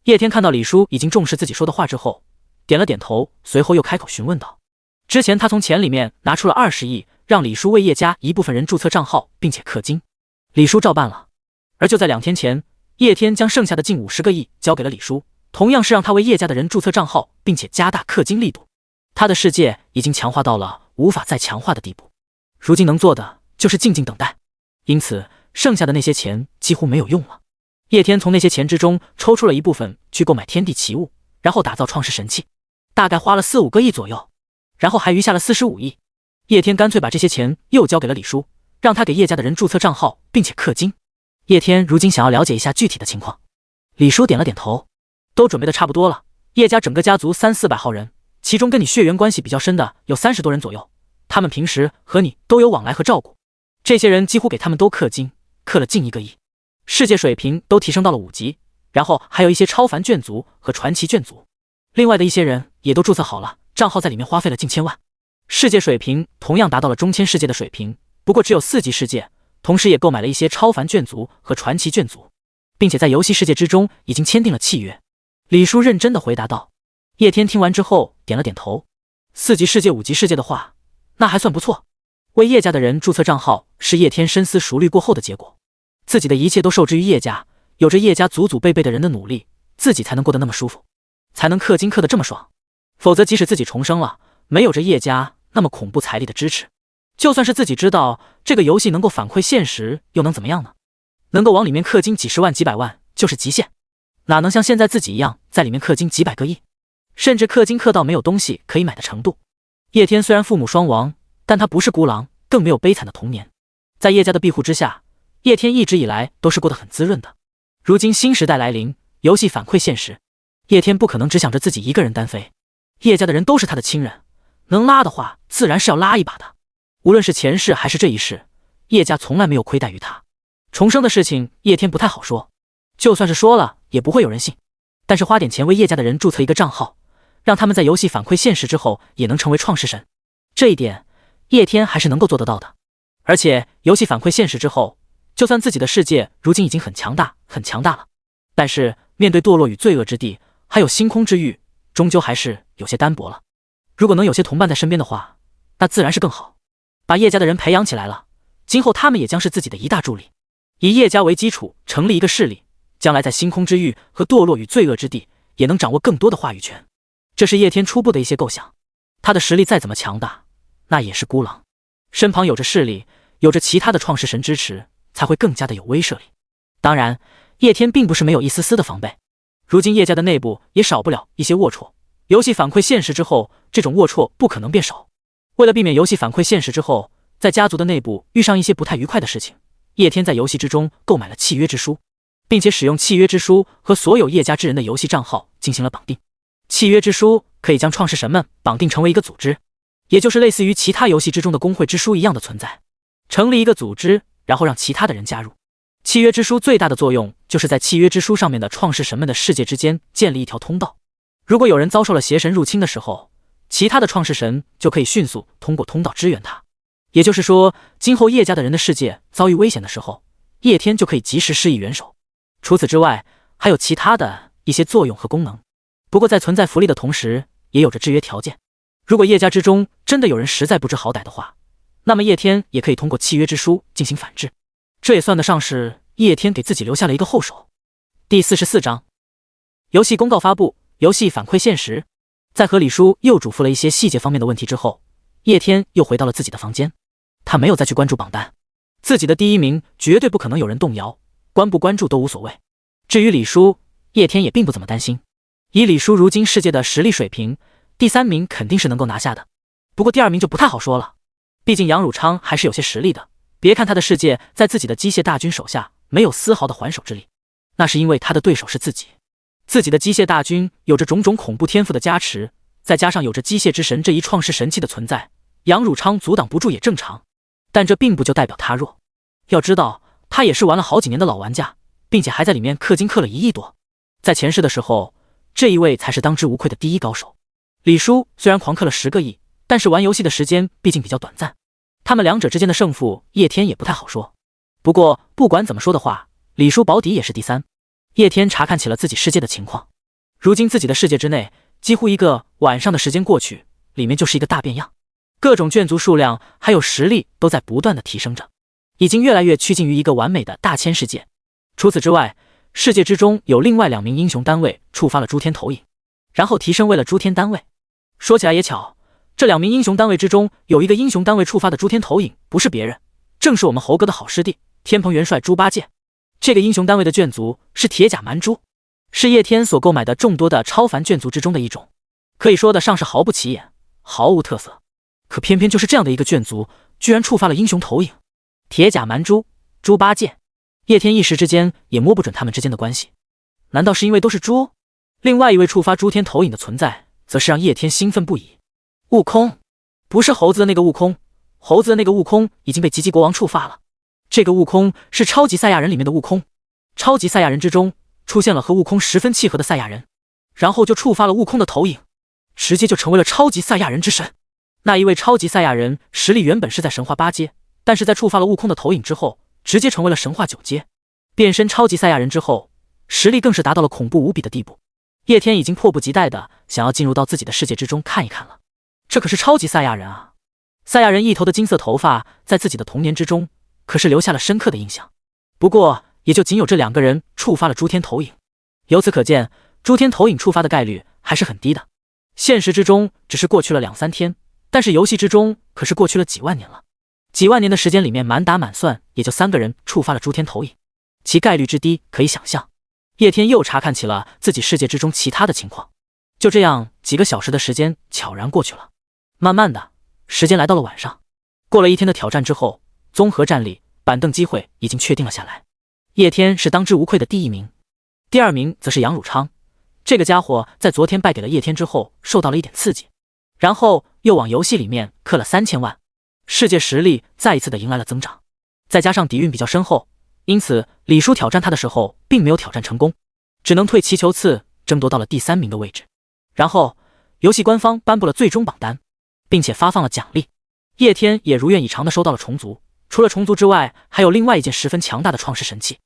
[SPEAKER 1] 叶天看到李叔已经重视自己说的话之后，点了点头，随后又开口询问道。之前他从钱里面拿出了20亿，让李叔为叶家一部分人注册账号并且氪金，李叔照办了。而就在2天前，叶天将剩下的近50个亿交给了李叔，同样是让他为叶家的人注册账号并且加大氪金力度。他的世界已经强化到了无法再强化的地步，如今能做的就是静静等待，因此剩下的那些钱几乎没有用了。叶天从那些钱之中抽出了一部分去购买天地奇物，然后打造创世神器，大概花了4、5个亿左右，然后还余下了45亿。叶天干脆把这些钱又交给了李叔，让他给叶家的人注册账号并且氪金。叶天如今想要了解一下具体的情况。李叔点了点头，都准备的差不多了，叶家整个家族300、400号人，其中跟你血缘关系比较深的有30多人左右，他们平时和你都有往来和照顾，这些人几乎给他们都氪金，氪了近1个亿，世界水平都提升到了5级，然后还有一些超凡眷族和传奇眷族，另外的一些人也都注册好了账号，在里面花费了近千万。世界水平同样达到了中签世界的水平，不过只有4级世界，同时也购买了一些超凡眷族和传奇眷族，并且在游戏世界之中已经签订了契约。李叔认真地回答道。叶天听完之后点了点头，4级世界5级世界的话，那还算不错。为叶家的人注册账号是叶天深思熟虑过后的结果，自己的一切都受制于叶家，有着叶家祖祖辈辈的人的努力，自己才能过得那么舒服，才能氪金氪得这么爽。否则即使自己重生了，没有着叶家那么恐怖财力的支持，就算是自己知道这个游戏能够反馈现实，又能怎么样呢？能够往里面氪金几十万几百万就是极限，哪能像现在自己一样在里面氪金几百个亿，甚至氪金氪到没有东西可以买的程度。叶天虽然父母双亡，但他不是孤狼，更没有悲惨的童年。在叶家的庇护之下，叶天一直以来都是过得很滋润的。如今新时代来临，游戏反馈现实，叶天不可能只想着自己一个人单飞。叶家的人都是他的亲人，能拉的话自然是要拉一把的。无论是前世还是这一世，叶家从来没有亏待于他。重生的事情叶天不太好说，就算是说了也不会有人信，但是花点钱为叶家的人注册一个账号，让他们在游戏反馈现实之后也能成为创世神，这一点叶天还是能够做得到的。而且游戏反馈现实之后，就算自己的世界如今已经很强大了，但是面对堕落与罪恶之地还有星空之域，终究还是有些单薄了。如果能有些同伴在身边的话，那自然是更好。把叶家的人培养起来了，今后他们也将是自己的一大助力，以叶家为基础成立一个势力，将来在星空之域和堕落与罪恶之地也能掌握更多的话语权。这是叶天初步的一些构想。他的实力再怎么强大，那也是孤狼，身旁有着势力，有着其他的创世神支持，才会更加的有威慑力。当然叶天并不是没有一丝丝的防备，如今叶家的内部也少不了一些龌龊，游戏反馈现实之后，这种龌龊不可能变少。为了避免游戏反馈现实之后在家族的内部遇上一些不太愉快的事情，叶天在游戏之中购买了契约之书，并且使用契约之书和所有叶家之人的游戏账号进行了绑定。契约之书可以将创世神们绑定成为一个组织，也就是类似于其他游戏之中的公会之书一样的存在，成立一个组织，然后让其他的人加入。契约之书最大的作用就是在契约之书上面的创世神们的世界之间建立一条通道，如果有人遭受了邪神入侵的时候，其他的创世神就可以迅速通过通道支援他。也就是说，今后叶家的人的世界遭遇危险的时候，叶天就可以及时施以援手。除此之外，还有其他的一些作用和功能。不过在存在福利的同时，也有着制约条件。如果叶家之中真的有人实在不知好歹的话，那么叶天也可以通过契约之书进行反制，这也算得上是叶天给自己留下了一个后手。第44章，游戏公告发布，游戏反馈现实。在和李叔又嘱咐了一些细节方面的问题之后，叶天又回到了自己的房间。他没有再去关注榜单，自己的第1名绝对不可能有人动摇，关不关注都无所谓。至于李叔，叶天也并不怎么担心，以李叔如今世界的实力水平，第3名肯定是能够拿下的。不过第2名就不太好说了，毕竟杨汝昌还是有些实力的。别看他的世界在自己的机械大军手下没有丝毫的还手之力，那是因为他的对手是自己。自己的机械大军有着种种恐怖天赋的加持，再加上有着机械之神这一创世神器的存在，杨汝昌阻挡不住也正常。但这并不就代表他弱，要知道他也是玩了好几年的老玩家，并且还在里面氪金氪了1亿多。在前世的时候，这一位才是当之无愧的第1高手。李叔虽然狂氪了10个亿，但是玩游戏的时间毕竟比较短暂，他们两者之间的胜负叶天也不太好说。不过不管怎么说的话，李叔保底也是第3。叶天查看起了自己世界的情况，如今自己的世界之内，几乎一个晚上的时间过去，里面就是一个大变样，各种眷族数量还有实力都在不断的提升着，已经越来越趋近于一个完美的大千世界。除此之外，世界之中有另外2名英雄单位触发了诸天投影，然后提升为了诸天单位。说起来也巧，这2名英雄单位之中有一个英雄单位触发的诸天投影，不是别人，正是我们猴哥的好师弟天蓬元帅猪八戒。这个英雄单位的眷族是铁甲蛮猪，是叶天所购买的众多的超凡眷族之中的一种，可以说得上是毫不起眼，毫无特色。可偏偏就是这样的一个眷族，居然触发了英雄投影。铁甲蛮猪、猪八戒，叶天一时之间也摸不准他们之间的关系，难道是因为都是猪？另外一位触发诸天投影的存在，则是让叶天兴奋不已。悟空，不是猴子的那个悟空，猴子的那个悟空已经被吉吉国王触发了，这个悟空是超级赛亚人里面的悟空，超级赛亚人之中出现了和悟空十分契合的赛亚人，然后就触发了悟空的投影，直接就成为了超级赛亚人之神。那一位超级赛亚人实力原本是在神话8阶，但是在触发了悟空的投影之后，直接成为了神话9阶。变身超级赛亚人之后，实力更是达到了恐怖无比的地步。叶天已经迫不及待的想要进入到自己的世界之中看一看了，这可是超级赛亚人啊！赛亚人一头的金色头发在自己的童年之中可是留下了深刻的印象。不过也就仅有这2个人触发了诸天投影，由此可见诸天投影触发的概率还是很低的。现实之中只是过去了2-3天，但是游戏之中可是过去了几万年了。几万年的时间里面，满打满算也就3个人触发了诸天投影，其概率之低可以想象。叶天又查看起了自己世界之中其他的情况。就这样几个小时的时间悄然过去了，慢慢的时间来到了晚上。过了1天的挑战之后，综合战力板凳机会已经确定了下来。叶天是当之无愧的第1名，第2名则是杨汝昌。这个家伙在昨天败给了叶天之后受到了一点刺激，然后又往游戏里面氪了3000万，世界实力再一次的迎来了增长。再加上底蕴比较深厚，因此李叔挑战他的时候并没有挑战成功，只能退其求次争夺到了第3名的位置。然后游戏官方颁布了最终榜单，并且发放了奖励。叶天也如愿以偿的收到了虫族，除了虫族之外，还有另外一件十分强大的创世神器。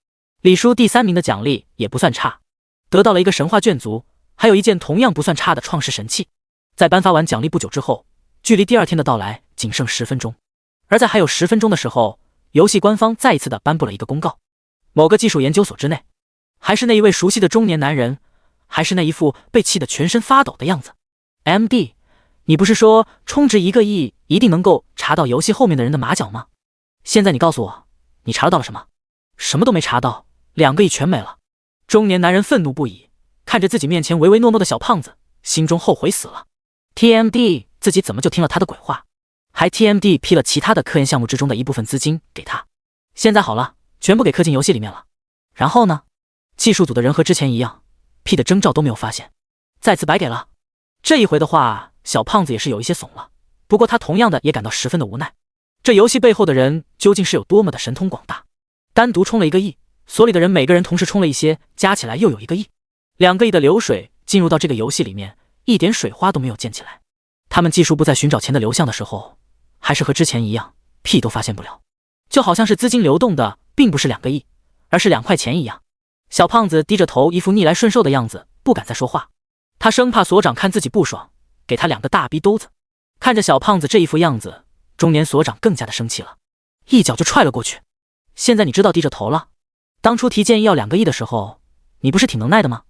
[SPEAKER 1] 李叔第3名的奖励也不算差，得到了一个神话卷族，还有一件同样不算差的创世神器。在颁发完奖励不久之后，距离第2天的到来仅剩10分钟。而在还有10分钟的时候，游戏官方再一次的颁布了一个公告：某个技术研究所之内，还是那一位熟悉的中年男人，还是那一副被气得全身发抖的样子。MD， 你不是说充值1个亿一定能够查到游戏后面的人的马脚吗？现在你告诉我，你查到了什么？什么都没查到，2个亿全没了。中年男人愤怒不已，看着自己面前唯唯诺诺的小胖子，心中后悔死了。TMD 自己怎么就听了他的鬼话，还 TMD 批了其他的科研项目之中的一部分资金给他。现在好了，全部给氪进游戏里面了。然后呢，技术组的人和之前一样，屁的征兆都没有发现，再次白给了。这一回的话，小胖子也是有一些怂了，不过他同样的也感到十分的无奈。这游戏背后的人究竟是有多么的神通广大，单独充了1个亿，所里的人每个人同时充了一些，加起来又有1个亿，2个亿的流水进入到这个游戏里面，一点水花都没有溅起来。他们技术部在寻找钱的流向的时候，还是和之前一样，屁都发现不了，就好像是资金流动的并不是2个亿，而是2块钱一样。小胖子低着头，一副逆来顺受的样子，不敢再说话。他生怕所长看自己不爽，给他2个大逼兜子。看着小胖子这一副样子，中年所长更加的生气了，一脚就踹了过去。现在你知道低着头了，当初提建议要2个亿的时候，你不是挺能耐的吗？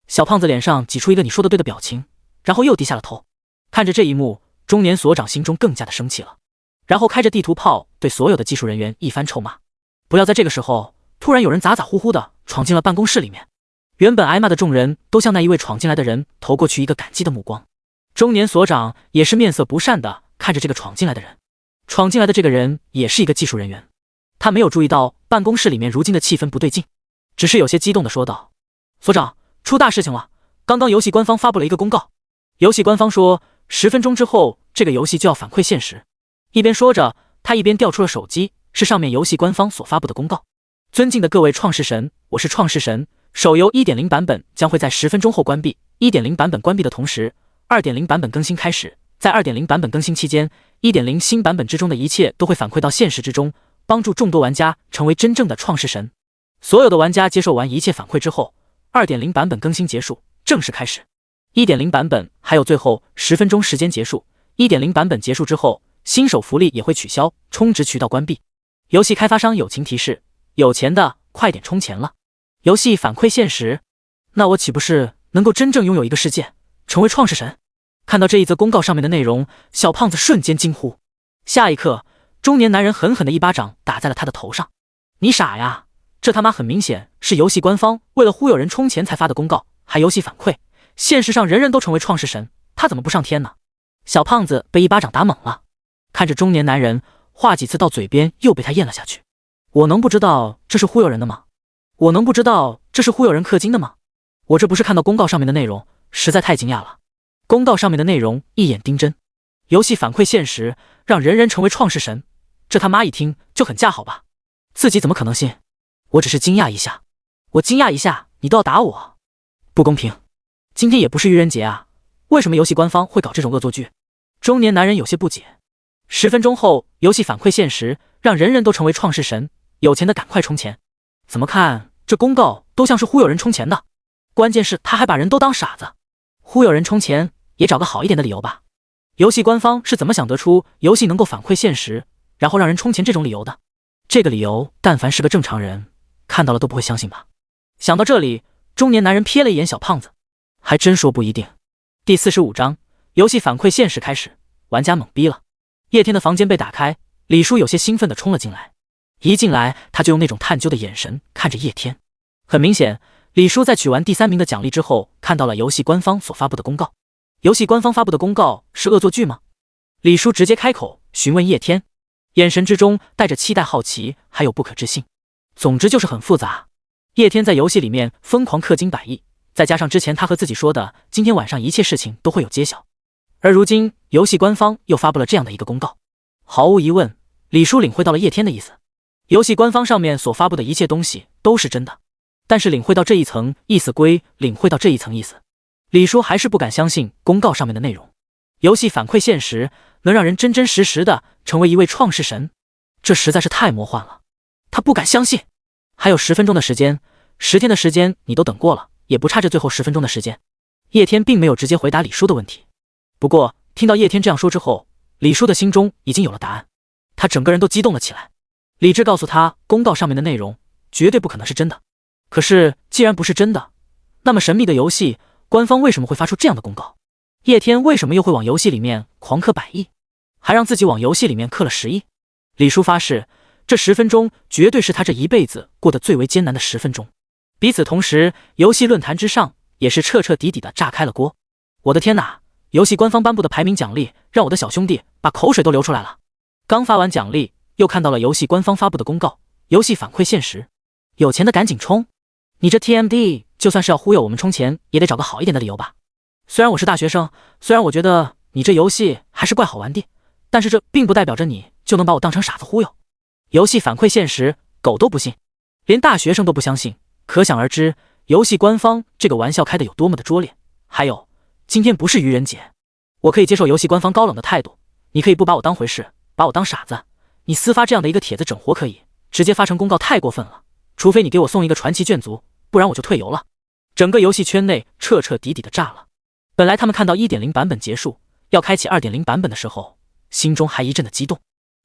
[SPEAKER 1] 小胖子脸上挤出一个你说的对的表情，然后又低下了头。看着这一幕，中年所长心中更加的生气了，然后开着地图炮对所有的技术人员一番臭骂。不料在这个时候，突然有人咋咋呼呼的闯进了办公室里面。原本挨骂的众人都向那一位闯进来的人投过去一个感激的目光。中年所长也是面色不善的看着这个闯进来的人。闯进来的这个人也是一个技术人员，他没有注意到办公室里面如今的气氛不对劲，只是有些激动的说道：所长，出大事情了，刚刚游戏官方发布了一个公告，游戏官方说10分钟之后这个游戏就要反馈现实。一边说着，他一边调出了手机，是上面游戏官方所发布的公告：尊敬的各位创世神，我是创世神，手游 1.0 版本将会在10分钟后关闭。1.0 版本关闭的同时， 2.0 版本更新开始。在 2.0 版本更新期间， 1.0 新版本之中的一切都会反馈到现实之中，帮助众多玩家成为真正的创世神。所有的玩家接受完一切反馈之后， 2.0 版本更新结束，正式开始。1.0 版本还有最后10分钟时间结束。1.0 版本结束之后，新手福利也会取消，充值渠道关闭。游戏开发商友情提示：有钱的快点充钱了。游戏反馈现实，那我岂不是能够真正拥有一个世界，成为创世神？看到这一则公告上面的内容，小胖子瞬间惊呼。下一刻，中年男人狠狠的一巴掌打在了他的头上。你傻呀，这他妈很明显是游戏官方为了忽悠人充钱才发的公告，还游戏反馈，现实上人人都成为创世神，他怎么不上天呢？小胖子被一巴掌打懵了，看着中年男人，话几次到嘴边又被他咽了下去。我能不知道这是忽悠人的吗？我能不知道这是忽悠人氪金的吗？我这不是看到公告上面的内容，实在太惊讶了。公告上面的内容一眼盯真，游戏反馈现实，让人人成为创世神，这他妈一听就很架好吧？自己怎么可能信？我只是惊讶一下。我惊讶一下，你都要打我？不公平！今天也不是愚人节啊，为什么游戏官方会搞这种恶作剧？中年男人有些不解。10分钟后，游戏反馈现实，让人人都成为创世神，有钱的赶快充钱。怎么看这公告都像是忽悠人充钱的？关键是他还把人都当傻子。忽悠人充钱也找个好一点的理由吧。游戏官方是怎么想得出游戏能够反馈现实，然后让人充钱这种理由的？这个理由但凡是个正常人看到了都不会相信吧。想到这里，中年男人瞥了一眼小胖子，还真说不一定。第45章，游戏反馈现实开始，玩家懵逼了。叶天的房间被打开，李叔有些兴奋地冲了进来。一进来他就用那种探究的眼神看着叶天。很明显，李叔在取完第3名的奖励之后，看到了游戏官方所发布的公告。游戏官方发布的公告是恶作剧吗？李叔直接开口询问叶天，眼神之中带着期待、好奇，还有不可置信。总之就是很复杂。叶天在游戏里面疯狂氪金100亿，再加上之前他和自己说的今天晚上一切事情都会有揭晓，而如今游戏官方又发布了这样的一个公告。毫无疑问，李叔领会到了叶天的意思。游戏官方上面所发布的一切东西都是真的，但是领会到这一层意思归领会到这一层意思，李叔还是不敢相信公告上面的内容。游戏反馈现实，能让人真真实实的成为一位创世神，这实在是太魔幻了，他不敢相信。还有10分钟的时间，10天的时间你都等过了，也不差这最后10分钟的时间。叶天并没有直接回答李叔的问题，不过听到叶天这样说之后，李叔的心中已经有了答案，他整个人都激动了起来。理智告诉他，公告上面的内容绝对不可能是真的。可是既然不是真的，那么神秘的游戏官方为什么会发出这样的公告？叶天为什么又会往游戏里面狂氪100亿，还让自己往游戏里面氪了10亿？李叔发誓，这10分钟绝对是他这一辈子过得最为艰难的10分钟。彼此同时，游戏论坛之上也是彻彻底底的炸开了锅。我的天哪，游戏官方颁布的排名奖励让我的小兄弟把口水都流出来了。刚发完奖励，又看到了游戏官方发布的公告，游戏反馈现实，有钱的赶紧冲。你这 TMD 就算是要忽悠我们充钱，也得找个好一点的理由吧。虽然我是大学生，虽然我觉得你这游戏还是怪好玩的，但是这并不代表着你就能把我当成傻子忽悠。游戏反馈现实，狗都不信，连大学生都不相信，可想而知游戏官方这个玩笑开得有多么的拙劣。还有，今天不是愚人节，我可以接受游戏官方高冷的态度，你可以不把我当回事，把我当傻子。你私发这样的一个帖子整活可以，直接发成公告太过分了，除非你给我送一个传奇卷族，不然我就退游了。整个游戏圈内彻彻底底的炸了。本来他们看到 1.0 版本结束，要开启 2.0 版本的时候，心中还一阵的激动。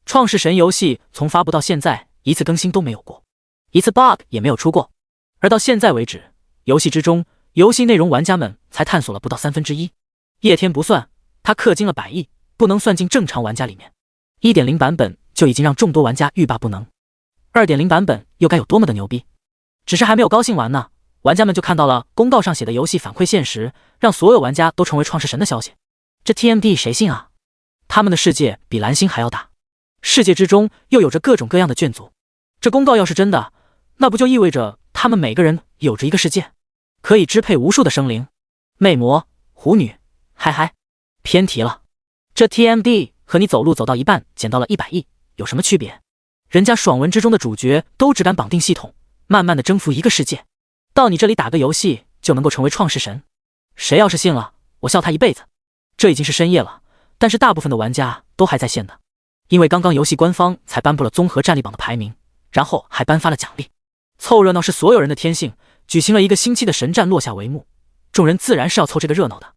[SPEAKER 1] 创世神游戏从发布到现在，一次更新都没有过，一次 bug 也没有出过，而到现在为止，游戏之中游戏内容玩家们才探索了不到1/3。叶天不算，他氪金了100亿，不能算进正常玩家里面。1.0 版本就已经让众多玩家欲罢不能， 2.0 版本又该有多么的牛逼？只是还没有高兴完呢，玩家们就看到了公告上写的游戏反馈现实，让所有玩家都成为创世神的消息。这 TMD 谁信啊？他们的世界比蓝星还要大，世界之中又有着各种各样的卷族。这公告要是真的，那不就意味着他们每个人有着一个世界，可以支配无数的生灵、魅魔、狐女。嗨嗨，偏题了。这 TMD 和你走路走到一半捡到了100亿有什么区别？人家爽文之中的主角都只敢绑定系统，慢慢的征服一个世界，到你这里打个游戏就能够成为创世神，谁要是信了，我笑他一辈子。这已经是深夜了，但是大部分的玩家都还在线的，因为刚刚游戏官方才颁布了综合战力榜的排名，然后还颁发了奖励。凑热闹是所有人的天性，举行了一个星期的神战落下帷幕，众人自然是要凑这个热闹的。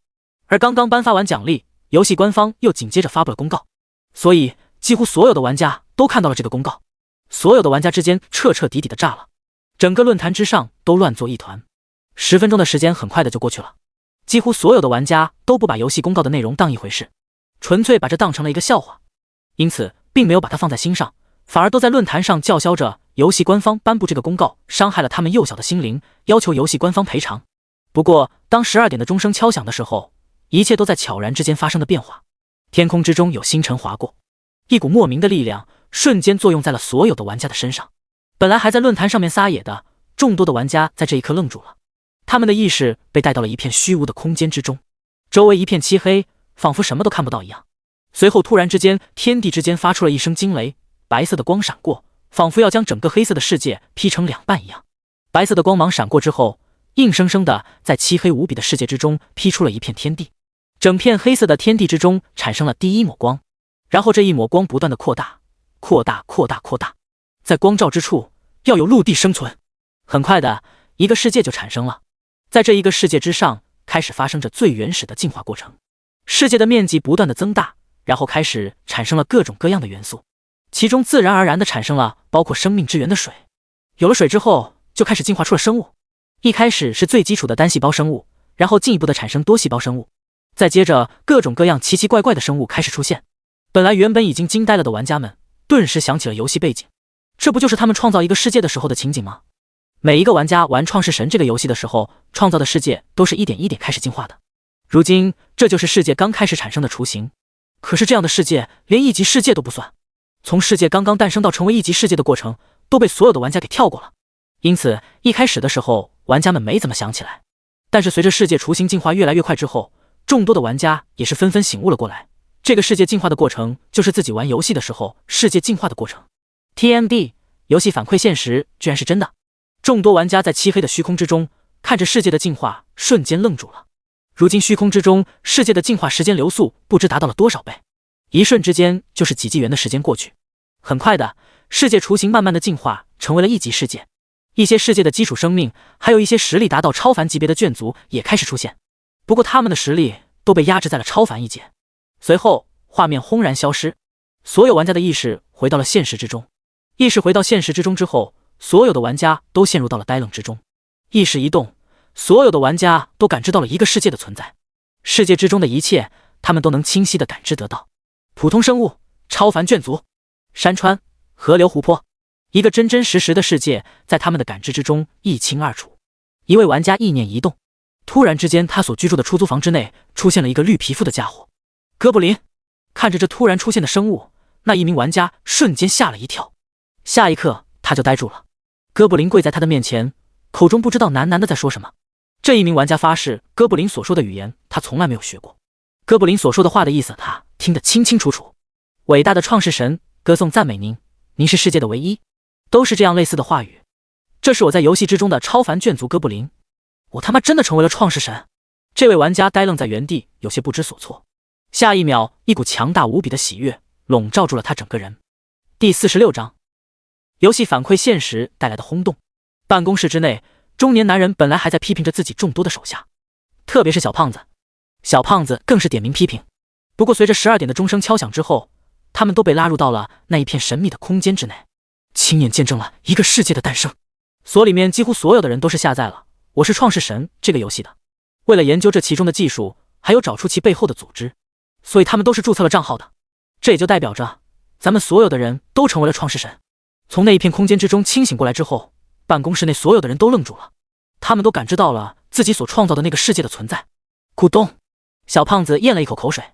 [SPEAKER 1] 而刚刚颁发完奖励，游戏官方又紧接着发布了公告，所以几乎所有的玩家都看到了这个公告，所有的玩家之间彻彻底底的炸了，整个论坛之上都乱作一团。10分钟的时间很快的就过去了，几乎所有的玩家都不把游戏公告的内容当一回事，纯粹把这当成了一个笑话，因此并没有把它放在心上，反而都在论坛上叫嚣着游戏官方颁布这个公告伤害了他们幼小的心灵，要求游戏官方赔偿。不过当12点的钟声敲响的时候，一切都在悄然之间发生了变化。天空之中有星辰划过，一股莫名的力量瞬间作用在了所有的玩家的身上。本来还在论坛上面撒野的众多的玩家在这一刻愣住了，他们的意识被带到了一片虚无的空间之中，周围一片漆黑，仿佛什么都看不到一样。随后突然之间，天地之间发出了一声惊雷，白色的光闪过，仿佛要将整个黑色的世界劈成两半一样。白色的光芒闪过之后，硬生生的在漆黑无比的世界之中劈出了一片天地。整片黑色的天地之中产生了第一抹光，然后这一抹光不断的扩大，扩大，扩大，扩大。在光照之处，要有陆地生存。很快的，一个世界就产生了。在这一个世界之上，开始发生着最原始的进化过程。世界的面积不断的增大，然后开始产生了各种各样的元素，其中自然而然的产生了包括生命之源的水。有了水之后，就开始进化出了生物。一开始是最基础的单细胞生物，然后进一步的产生多细胞生物，再接着各种各样奇奇怪怪的生物开始出现。本来原本已经惊呆了的玩家们，顿时想起了游戏背景，这不就是他们创造一个世界的时候的情景吗？每一个玩家玩创世神这个游戏的时候，创造的世界都是一点一点开始进化的。如今这就是世界刚开始产生的雏形。可是这样的世界连一级世界都不算，从世界刚刚诞生到成为一级世界的过程都被所有的玩家给跳过了。因此一开始的时候玩家们没怎么想起来，但是随着世界雏形进化越来越快之后，众多的玩家也是纷纷醒悟了过来，这个世界进化的过程就是自己玩游戏的时候世界进化的过程。 TMD 游戏反馈现实居然是真的。众多玩家在漆黑的虚空之中看着世界的进化，瞬间愣住了。如今虚空之中世界的进化时间流速不知达到了多少倍，一瞬之间就是几纪元的时间过去。很快的，世界雏形慢慢的进化成为了一级世界，一些世界的基础生命还有一些实力达到超凡级别的眷族也开始出现，不过他们的实力都被压制在了超凡一阶。随后画面轰然消失，所有玩家的意识回到了现实之中。意识回到现实之中之后，所有的玩家都陷入到了呆愣之中。意识一动，所有的玩家都感知到了一个世界的存在，世界之中的一切他们都能清晰地感知得到。普通生物、超凡眷族、山川、河流、湖泊，一个真真实实的世界在他们的感知之中一清二楚。一位玩家意念一动，突然之间他所居住的出租房之内出现了一个绿皮肤的家伙，哥布林。看着这突然出现的生物，那一名玩家瞬间吓了一跳，下一刻他就呆住了。哥布林跪在他的面前，口中不知道喃喃的在说什么。这一名玩家发誓，哥布林所说的语言他从来没有学过，哥布林所说的话的意思他听得清清楚楚。伟大的创世神，歌颂赞美您，您是世界的唯一，都是这样类似的话语。这是我在游戏之中的超凡眷族哥布林，我他妈真的成为了创世神。这位玩家呆愣在原地，有些不知所措。下一秒，一股强大无比的喜悦笼罩住了他整个人。第46章，游戏反馈现实带来的轰动。办公室之内，中年男人本来还在批评着自己众多的手下，特别是小胖子。小胖子更是点名批评。不过随着12点的钟声敲响之后，他们都被拉入到了那一片神秘的空间之内，亲眼见证了一个世界的诞生。所里面几乎所有的人都是下载了《我是创世神》这个游戏的，为了研究这其中的技术，还有找出其背后的组织，所以他们都是注册了账号的。这也就代表着咱们所有的人都成为了创世神。从那一片空间之中清醒过来之后，办公室内所有的人都愣住了，他们都感知到了自己所创造的那个世界的存在。咕咚，小胖子咽了一口口水，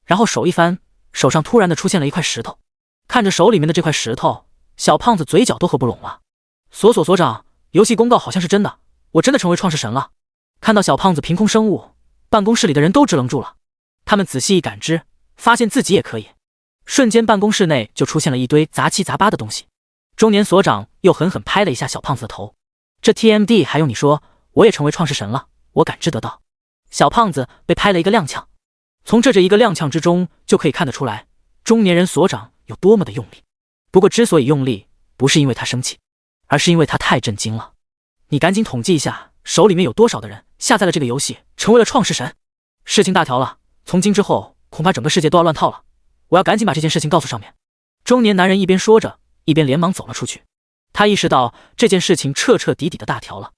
[SPEAKER 1] 然后手一翻，手上突然的出现了一块石头。看着手里面的这块石头，小胖子嘴角都合不拢了。所长，游戏公告好像是真的，我真的成为创世神了。看到小胖子凭空生物，办公室里的人都直愣住了。他们仔细一感知，发现自己也可以。瞬间办公室内就出现了一堆杂七杂八的东西。中年所长又狠狠拍了一下小胖子的头，这 TMD 还用你说，我也成为创世神了，我感知得到。小胖子被拍了一个踉跄，从这一个踉跄之中就可以看得出来，中年人所长有多么的用力。不过之所以用力，不是因为他生气，而是因为他太震惊了。你赶紧统计一下，手里面有多少的人下载了这个游戏，成为了创世神。事情大条了，从今之后恐怕整个世界都要乱套了，我要赶紧把这件事情告诉上面。中年男人一边说着，一边连忙走了出去。他意识到这件事情彻彻底底的大条了，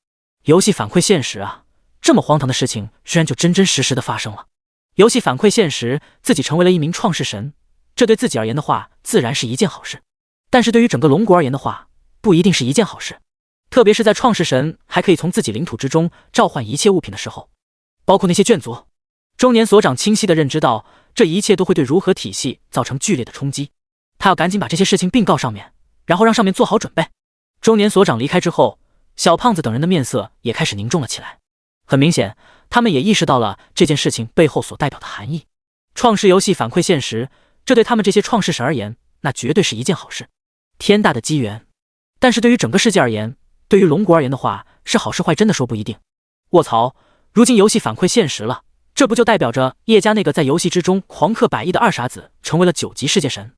[SPEAKER 1] 游戏反馈现实啊，这么荒唐的事情居然就真真实实的发生了。游戏反馈现实，自己成为了一名创世神，这对自己而言的话自然是一件好事，但是对于整个龙国而言的话，不一定是一件好事。特别是在创世神还可以从自己领土之中召唤一切物品的时候，包括那些眷族。中年所长清晰地认知到，这一切都会对如何体系造成剧烈的冲击。他要赶紧把这些事情禀告上面，然后让上面做好准备。中年所长离开之后，小胖子等人的面色也开始凝重了起来。很明显，他们也意识到了这件事情背后所代表的含义。创世游戏反馈现实，这对他们这些创世神而言，那绝对是一件好事。天大的机缘。但是对于整个世界而言，对于龙国而言的话，是好是坏真的说不一定。卧槽，如今游戏反馈现实了，这不就代表着叶家那个在游戏之中狂氪100亿的二傻子成为了9级世界神？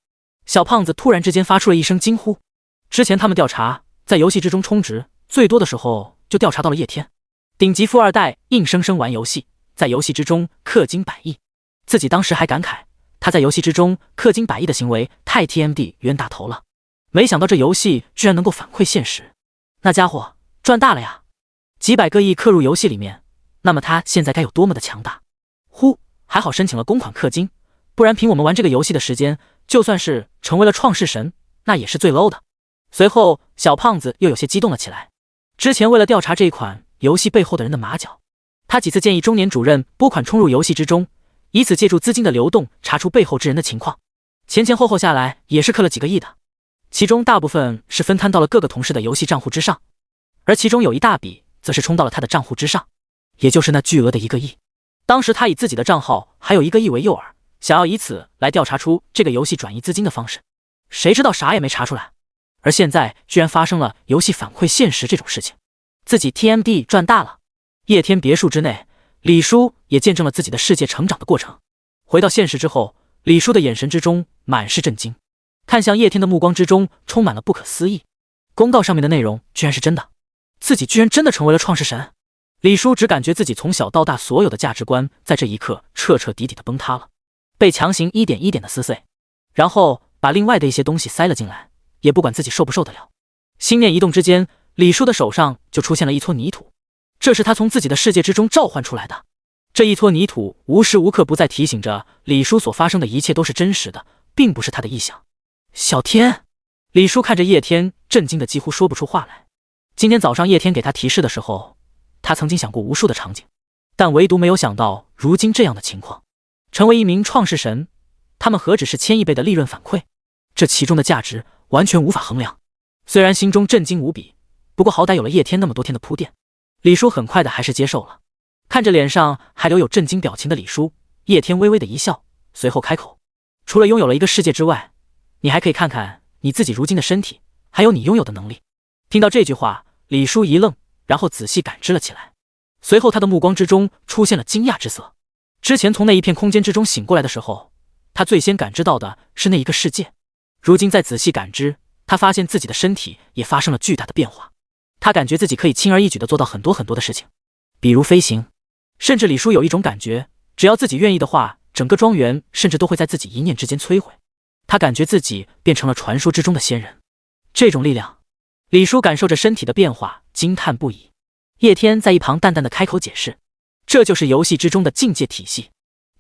[SPEAKER 1] 小胖子突然之间发出了一声惊呼。之前他们调查，在游戏之中充值最多的时候就调查到了叶天，顶级富二代硬生生玩游戏，在游戏之中氪金100亿。自己当时还感慨，他在游戏之中氪金100亿的行为太 TMD 冤大头了，没想到这游戏居然能够反馈现实，那家伙赚大了呀！几百个亿氪入游戏里面，那么他现在该有多么的强大？呼，还好申请了公款氪金，不然凭我们玩这个游戏的时间，就算是成为了创世神，那也是最 low 的。随后小胖子又有些激动了起来。之前为了调查这一款游戏背后的人的马脚，他几次建议中年主任拨款冲入游戏之中，以此借助资金的流动查出背后之人的情况。前前后后下来也是氪了几个亿的，其中大部分是分摊到了各个同事的游戏账户之上，而其中有一大笔则是冲到了他的账户之上，也就是那巨额的1个亿。当时他以自己的账号还有1个亿为诱饵，想要以此来调查出这个游戏转移资金的方式，谁知道啥也没查出来。而现在居然发生了游戏反馈现实这种事情，自己 TMD 赚大了。叶天别墅之内，李叔也见证了自己的世界成长的过程。回到现实之后，李叔的眼神之中满是震惊，看向叶天的目光之中充满了不可思议。公告上面的内容居然是真的，自己居然真的成为了创世神。李叔只感觉自己从小到大所有的价值观在这一刻彻彻底底的崩塌了，被强行一点一点的撕碎，然后把另外的一些东西塞了进来，也不管自己受不受得了。心念一动之间，李叔的手上就出现了一撮泥土，这是他从自己的世界之中召唤出来的。这一撮泥土无时无刻不在提醒着李叔所发生的一切都是真实的，并不是他的臆想。小天，李叔看着叶天，震惊的几乎说不出话来。今天早上叶天给他提示的时候，他曾经想过无数的场景，但唯独没有想到如今这样的情况。成为一名创世神，他们何止是1000亿倍的利润反馈，这其中的价值完全无法衡量。虽然心中震惊无比，不过好歹有了叶天那么多天的铺垫，李叔很快的还是接受了。看着脸上还留有震惊表情的李叔，叶天微微的一笑，随后开口：除了拥有了一个世界之外，你还可以看看你自己如今的身体，还有你拥有的能力。听到这句话，李叔一愣，然后仔细感知了起来，随后他的目光之中出现了惊讶之色。之前从那一片空间之中醒过来的时候，他最先感知到的是那一个世界，如今再仔细感知，他发现自己的身体也发生了巨大的变化。他感觉自己可以轻而易举地做到很多很多的事情，比如飞行。甚至李叔有一种感觉，只要自己愿意的话，整个庄园甚至都会在自己一念之间摧毁。他感觉自己变成了传说之中的仙人。这种力量，李叔感受着身体的变化，惊叹不已。叶天在一旁淡淡的开口解释，这就是游戏之中的境界体系，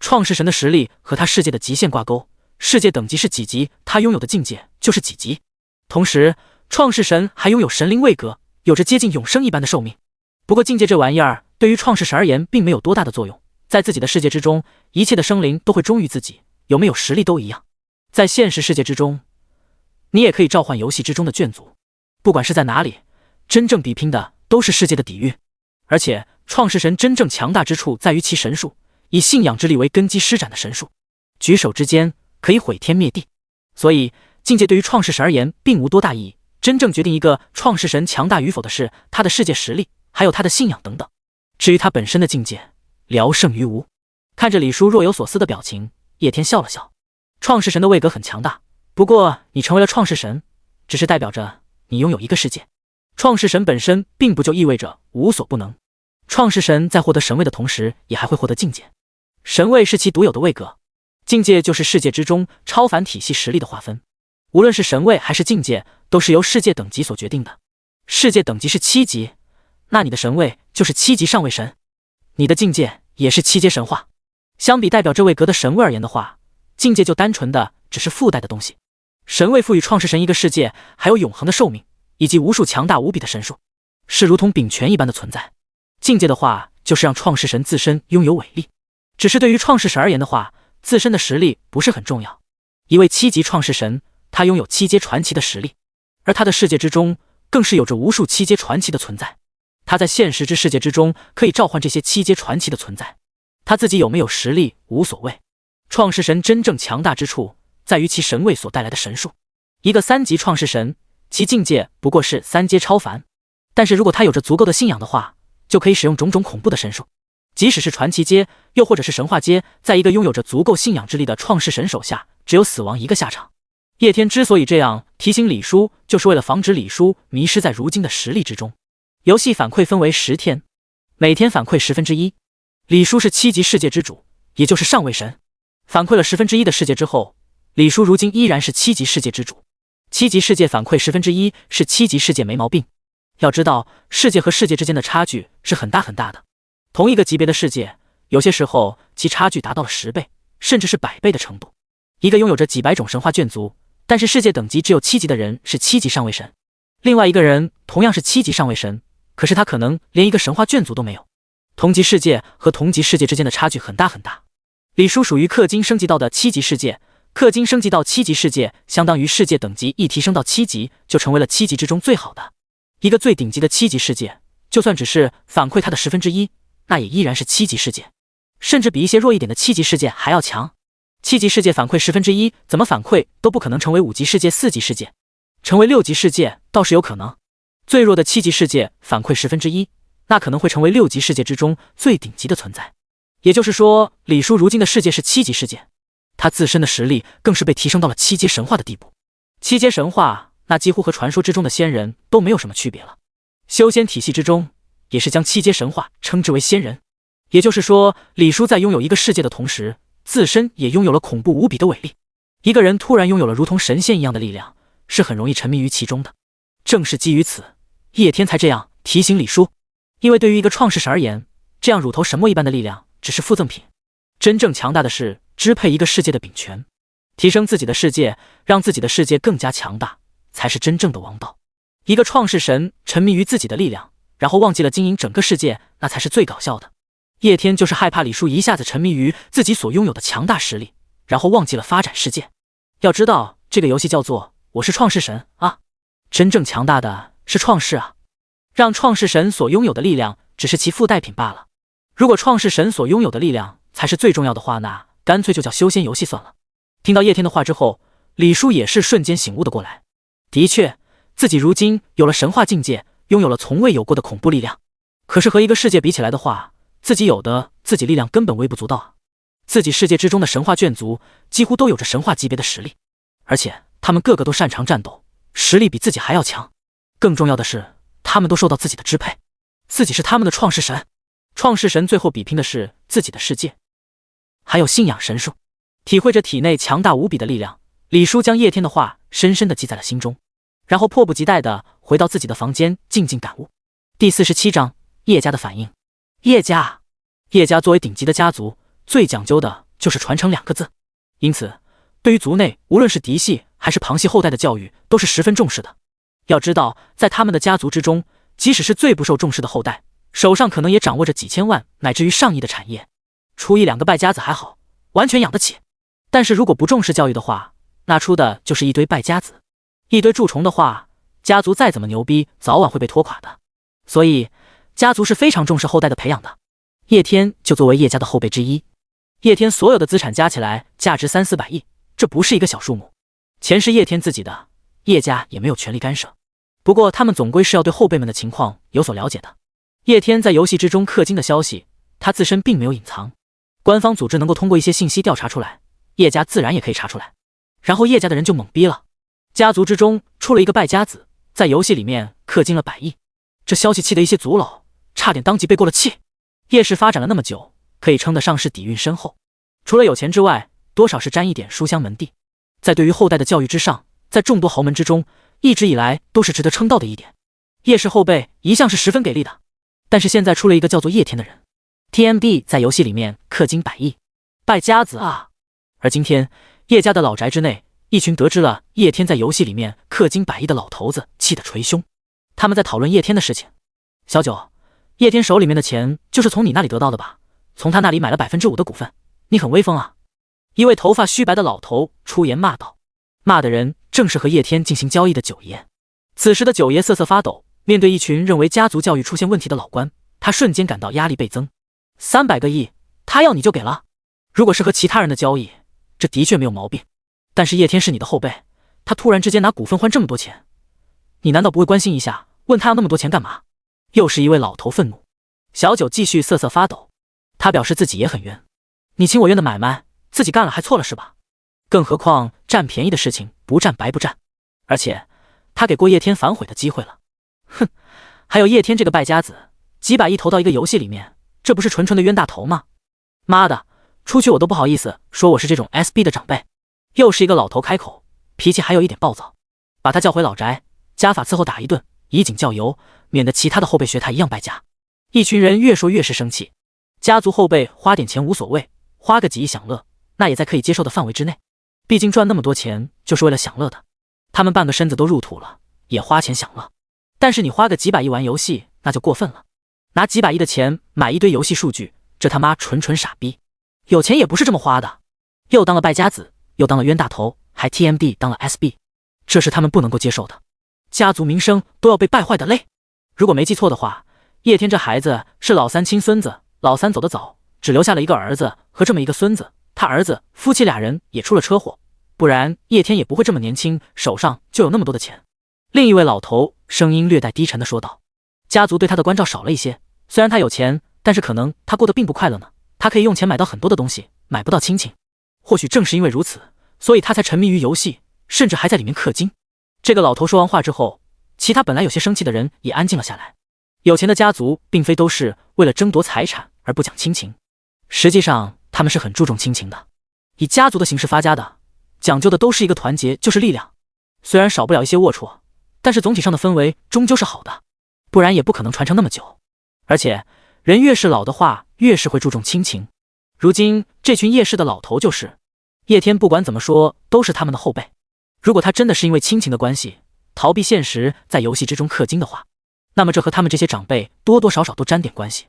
[SPEAKER 1] 创世神的实力和他世界的极限挂钩，世界等级是几级，他拥有的境界就是几级。同时，创世神还拥有神灵位格，有着接近永生一般的寿命。不过境界这玩意儿对于创世神而言并没有多大的作用，在自己的世界之中，一切的生灵都会忠于自己，有没有实力都一样。在现实世界之中，你也可以召唤游戏之中的眷族，不管是在哪里，真正比拼的都是世界的底蕴。而且创世神真正强大之处在于其神术，以信仰之力为根基施展的神术，举手之间可以毁天灭地。所以境界对于创世神而言并无多大意义，真正决定一个创世神强大与否的是他的世界实力，还有他的信仰等等。至于他本身的境界，聊胜于无。看着李叔若有所思的表情，叶天笑了笑。创世神的位格很强大，不过你成为了创世神，只是代表着你拥有一个世界。创世神本身并不就意味着无所不能。创世神在获得神位的同时，也还会获得境界。神位是其独有的位格，境界就是世界之中超凡体系实力的划分。无论是神位还是境界，都是由世界等级所决定的。世界等级是7级，那你的神位就是7级上位神，你的境界也是7阶神话。相比代表这位格的神位而言的话，境界就单纯的只是附带的东西。神位赋予创世神一个世界，还有永恒的寿命，以及无数强大无比的神术，是如同秉权一般的存在。境界的话，就是让创世神自身拥有伟力。只是对于创世神而言的话，自身的实力不是很重要。一位7级创世神，他拥有7阶传奇的实力，而他的世界之中更是有着无数7阶传奇的存在。他在现实之世界之中可以召唤这些7阶传奇的存在，他自己有没有实力无所谓。创世神真正强大之处在于其神位所带来的神术，一个3级创世神，其境界不过是3阶超凡，但是如果他有着足够的信仰的话，就可以使用种种恐怖的神术。即使是传奇阶，又或者是神话阶，在一个拥有着足够信仰之力的创世神手下，只有死亡一个下场。叶天之所以这样提醒李叔，就是为了防止李叔迷失在如今的实力之中。游戏反馈分为10天，每天反馈1/10。李叔是7级世界之主，也就是上位神。反馈了1/10的世界之后，李叔如今依然是7级世界之主。7级世界反馈1/10是7级世界没毛病。要知道，世界和世界之间的差距是很大很大的。同一个级别的世界，有些时候其差距达到了10倍，甚至是100倍的程度。一个拥有着几百种神话卷族，但是世界等级只有7级的人是7级上位神，另外一个人同样是7级上位神，可是他可能连一个神话卷族都没有。同级世界和同级世界之间的差距很大很大。李叔属于氪金升级到的7级世界，氪金升级到7级世界，相当于世界等级一提升到7级，就成为了7级之中最好的。一个最顶级的7级世界，就算只是反馈它的1/10，那也依然是7级世界，甚至比一些弱一点的7级世界还要强。7级世界反馈1/10，怎么反馈都不可能成为5级世界、4级世界，成为6级世界倒是有可能。最弱的7级世界反馈1/10，那可能会成为6级世界之中最顶级的存在。也就是说，李叔如今的世界是7级世界，他自身的实力更是被提升到了7阶神话的地步。7阶神话，那几乎和传说之中的仙人都没有什么区别了。修仙体系之中，也是将7阶神话称之为仙人。也就是说，李叔在拥有一个世界的同时，自身也拥有了恐怖无比的伟力。一个人突然拥有了如同神仙一样的力量，是很容易沉迷于其中的。正是基于此，叶天才这样提醒李叔，因为对于一个创世神而言，这样乳头神墨一般的力量只是附赠品，真正强大的是支配一个世界的柄权，提升自己的世界，让自己的世界更加强大，才是真正的王道。一个创世神沉迷于自己的力量，然后忘记了经营整个世界，那才是最搞笑的。叶天就是害怕李叔一下子沉迷于自己所拥有的强大实力，然后忘记了发展世界。要知道，这个游戏叫做我是创世神啊，真正强大的是创世啊，让创世神所拥有的力量只是其附带品罢了。如果创世神所拥有的力量才是最重要的话，那干脆就叫修仙游戏算了。听到叶天的话之后，李叔也是瞬间醒悟的过来。的确，自己如今有了神话境界，拥有了从未有过的恐怖力量。可是和一个世界比起来的话，自己有的自己力量根本微不足道啊。自己世界之中的神话眷族几乎都有着神话级别的实力，而且他们个个都擅长战斗，实力比自己还要强。更重要的是，他们都受到自己的支配，自己是他们的创世神。创世神最后比拼的是自己的世界，还有信仰神术。体会着体内强大无比的力量，李叔将叶天的话深深地记在了心中，然后迫不及待地回到自己的房间静静感悟。第47章，叶家的反应。叶家作为顶级的家族，最讲究的就是传承2个字，因此对于族内无论是嫡系还是旁系后代的教育都是十分重视的。要知道，在他们的家族之中，即使是最不受重视的后代，手上可能也掌握着几千万乃至于上亿的产业，出1-2个败家子还好，完全养得起。但是如果不重视教育的话，那出的就是一堆败家子，一堆蛀虫的话，家族再怎么牛逼，早晚会被拖垮的。所以家族是非常重视后代的培养的。叶天就作为叶家的后辈之一，叶天所有的资产加起来价值300-400亿，这不是一个小数目。钱是叶天自己的，叶家也没有权利干涉。不过他们总归是要对后辈们的情况有所了解的。叶天在游戏之中氪金的消息，他自身并没有隐藏，官方组织能够通过一些信息调查出来，叶家自然也可以查出来。然后叶家的人就懵逼了，家族之中出了一个败家子，在游戏里面氪金了100亿。这消息气得一些族老差点当即背过了气。叶氏发展了那么久，可以称得上是底蕴深厚，除了有钱之外，多少是沾一点书香门第。在对于后代的教育之上，在众多豪门之中，一直以来都是值得称道的一点。叶氏后辈一向是十分给力的，但是现在出了一个叫做叶天的人 ，TMD 在游戏里面氪金100亿，败家子啊！而今天叶家的老宅之内，一群得知了叶天在游戏里面氪金100亿的老头子气得捶胸。他们在讨论叶天的事情。小九，叶天手里面的钱就是从你那里得到的吧？从他那里买了5%的股份，你很威风啊！一位头发须白的老头出言骂道，骂的人正是和叶天进行交易的九爷。此时的九爷瑟瑟发抖，面对一群认为家族教育出现问题的老官，他瞬间感到压力倍增。300个亿，他要你就给了？如果是和其他人的交易，这的确没有毛病。但是叶天是你的后辈，他突然之间拿股份换这么多钱，你难道不会关心一下，问他要那么多钱干嘛？又是一位老头愤怒。小九继续瑟瑟发抖，他表示自己也很冤，你情我愿的买卖，自己干了还错了是吧？更何况占便宜的事情不占白不占，而且他给过叶天反悔的机会了。哼，还有叶天这个败家子，几百亿投到一个游戏里面，这不是纯纯的冤大头吗？妈的，出去我都不好意思说我是这种 SB 的长辈。又是一个老头开口，脾气还有一点暴躁，把他叫回老宅，家法伺候打一顿，以儆教尤，免得其他的后辈学他一样败家。一群人越说越是生气，家族后辈花点钱无所谓，花个几亿享乐，那也在可以接受的范围之内。毕竟赚那么多钱就是为了享乐的，他们半个身子都入土了，也花钱享乐。但是你花个几百亿玩游戏，那就过分了。拿几百亿的钱买一堆游戏数据，这他妈纯纯傻逼。有钱也不是这么花的，又当了败家子，又当了冤大头，还 TMD 当了 SB， 这是他们不能够接受的。家族名声都要被败坏的累。如果没记错的话，叶天这孩子是老三亲孙子，老三走得早，只留下了一个儿子和这么一个孙子。他儿子夫妻俩人也出了车祸，不然叶天也不会这么年轻，手上就有那么多的钱。另一位老头声音略带低沉的说道，家族对他的关照少了一些，虽然他有钱，但是可能他过得并不快乐呢。他可以用钱买到很多的东西，买不到亲情。或许正是因为如此，所以他才沉迷于游戏，甚至还在里面氪金。这个老头说完话之后，其他本来有些生气的人也安静了下来。有钱的家族并非都是为了争夺财产而不讲亲情，实际上他们是很注重亲情的。以家族的形式发家的，讲究的都是一个团结就是力量。虽然少不了一些龌龊，但是总体上的氛围终究是好的，不然也不可能传承那么久。而且人越是老的话，越是会注重亲情。如今这群叶氏的老头就是叶天，不管怎么说都是他们的后辈。如果他真的是因为亲情的关系逃避现实，在游戏之中氪金的话，那么这和他们这些长辈多多少少都沾点关系。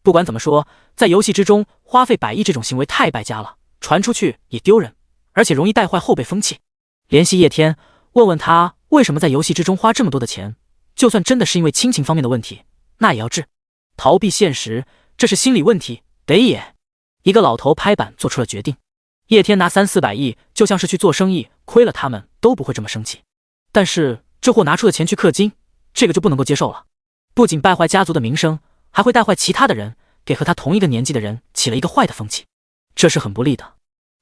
[SPEAKER 1] 不管怎么说，在游戏之中花费100亿这种行为太败家了，传出去也丢人，而且容易带坏后辈风气。联系叶天，问问他为什么在游戏之中花这么多的钱，就算真的是因为亲情方面的问题，那也要治。逃避现实，这是心理问题，得也。一个老头拍板做出了决定。叶天拿300-400亿，就像是去做生意，亏了他们都不会这么生气。但是这货拿出的钱去氪金，这个就不能够接受了。不仅败坏家族的名声，还会带坏其他的人，给和他同一个年纪的人起了一个坏的风气，这是很不利的，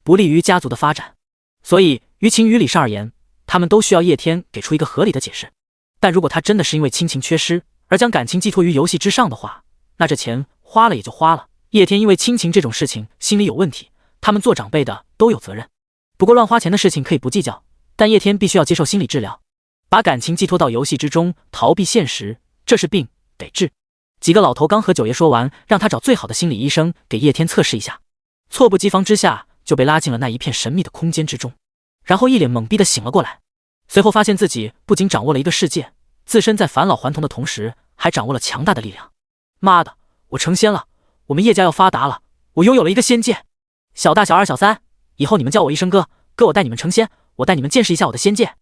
[SPEAKER 1] 不利于家族的发展。所以于情于理上而言，他们都需要叶天给出一个合理的解释。但如果他真的是因为亲情缺失而将感情寄托于游戏之上的话，那这钱花了也就花了。叶天因为亲情这种事情心里有问题，他们做长辈的都有责任。不过乱花钱的事情可以不计较，但叶天必须要接受心理治疗，把感情寄托到游戏之中，逃避现实，这是病，得治。几个老头刚和九爷说完，让他找最好的心理医生给叶天测试一下。猝不及防之下，就被拉进了那一片神秘的空间之中，然后一脸懵逼的醒了过来。随后发现自己不仅掌握了一个世界，自身在返老还童的同时，还掌握了强大的力量。妈的，我成仙了！我们叶家要发达了！我拥有了一个仙界。小大、小二、小三，以后你们叫我一声哥，哥我带你们成仙，我带你们见识一下我的仙界。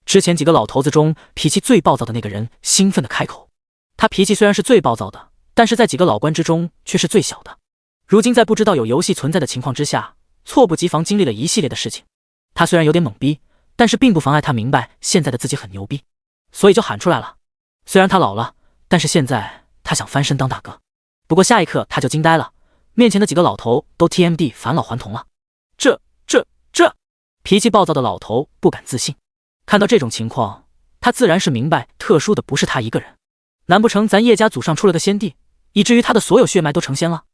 [SPEAKER 1] 之前几个老头子中脾气最暴躁的那个人兴奋地开口。他脾气虽然是最暴躁的，但是在几个老官之中却是最小的。如今在不知道有游戏存在的情况之下，猝不及防经历了一系列的事情。他虽然有点懵逼，但是并不妨碍他明白现在的自己很牛逼，所以就喊出来了。虽然他老了，但是现在他想翻身当大哥。不过下一刻他就惊呆了，面前的几个老头都 TMD 返老还童了。这脾气暴躁的老头不敢自信。看到这种情况，他自然是明白特殊的不是他一个人。难不成咱叶家祖上出了个先帝，以至于他的所有血脉都成仙了？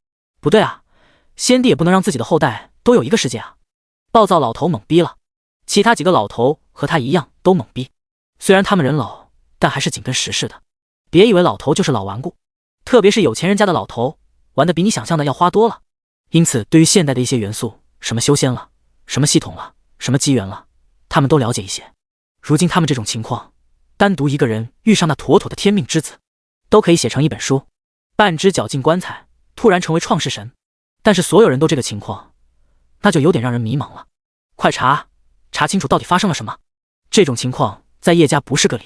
[SPEAKER 1] 不对啊，先帝也不能让自己的后代都有一个世界啊！暴躁老头懵逼了，其他几个老头和他一样都懵逼。虽然他们人老，但还是紧跟时事的。别以为老头就是老顽固，特别是有钱人家的老头，玩的比你想象的要花多了。因此对于现代的一些元素，什么修仙了，什么系统了，什么机缘了，他们都了解一些。如今他们这种情况，单独一个人遇上那妥妥的天命之子，都可以写成一本书。半只脚进棺材，突然成为创世神。但是所有人都这个情况，那就有点让人迷茫了。快查清楚到底发生了什么。这种情况在叶家不是个例，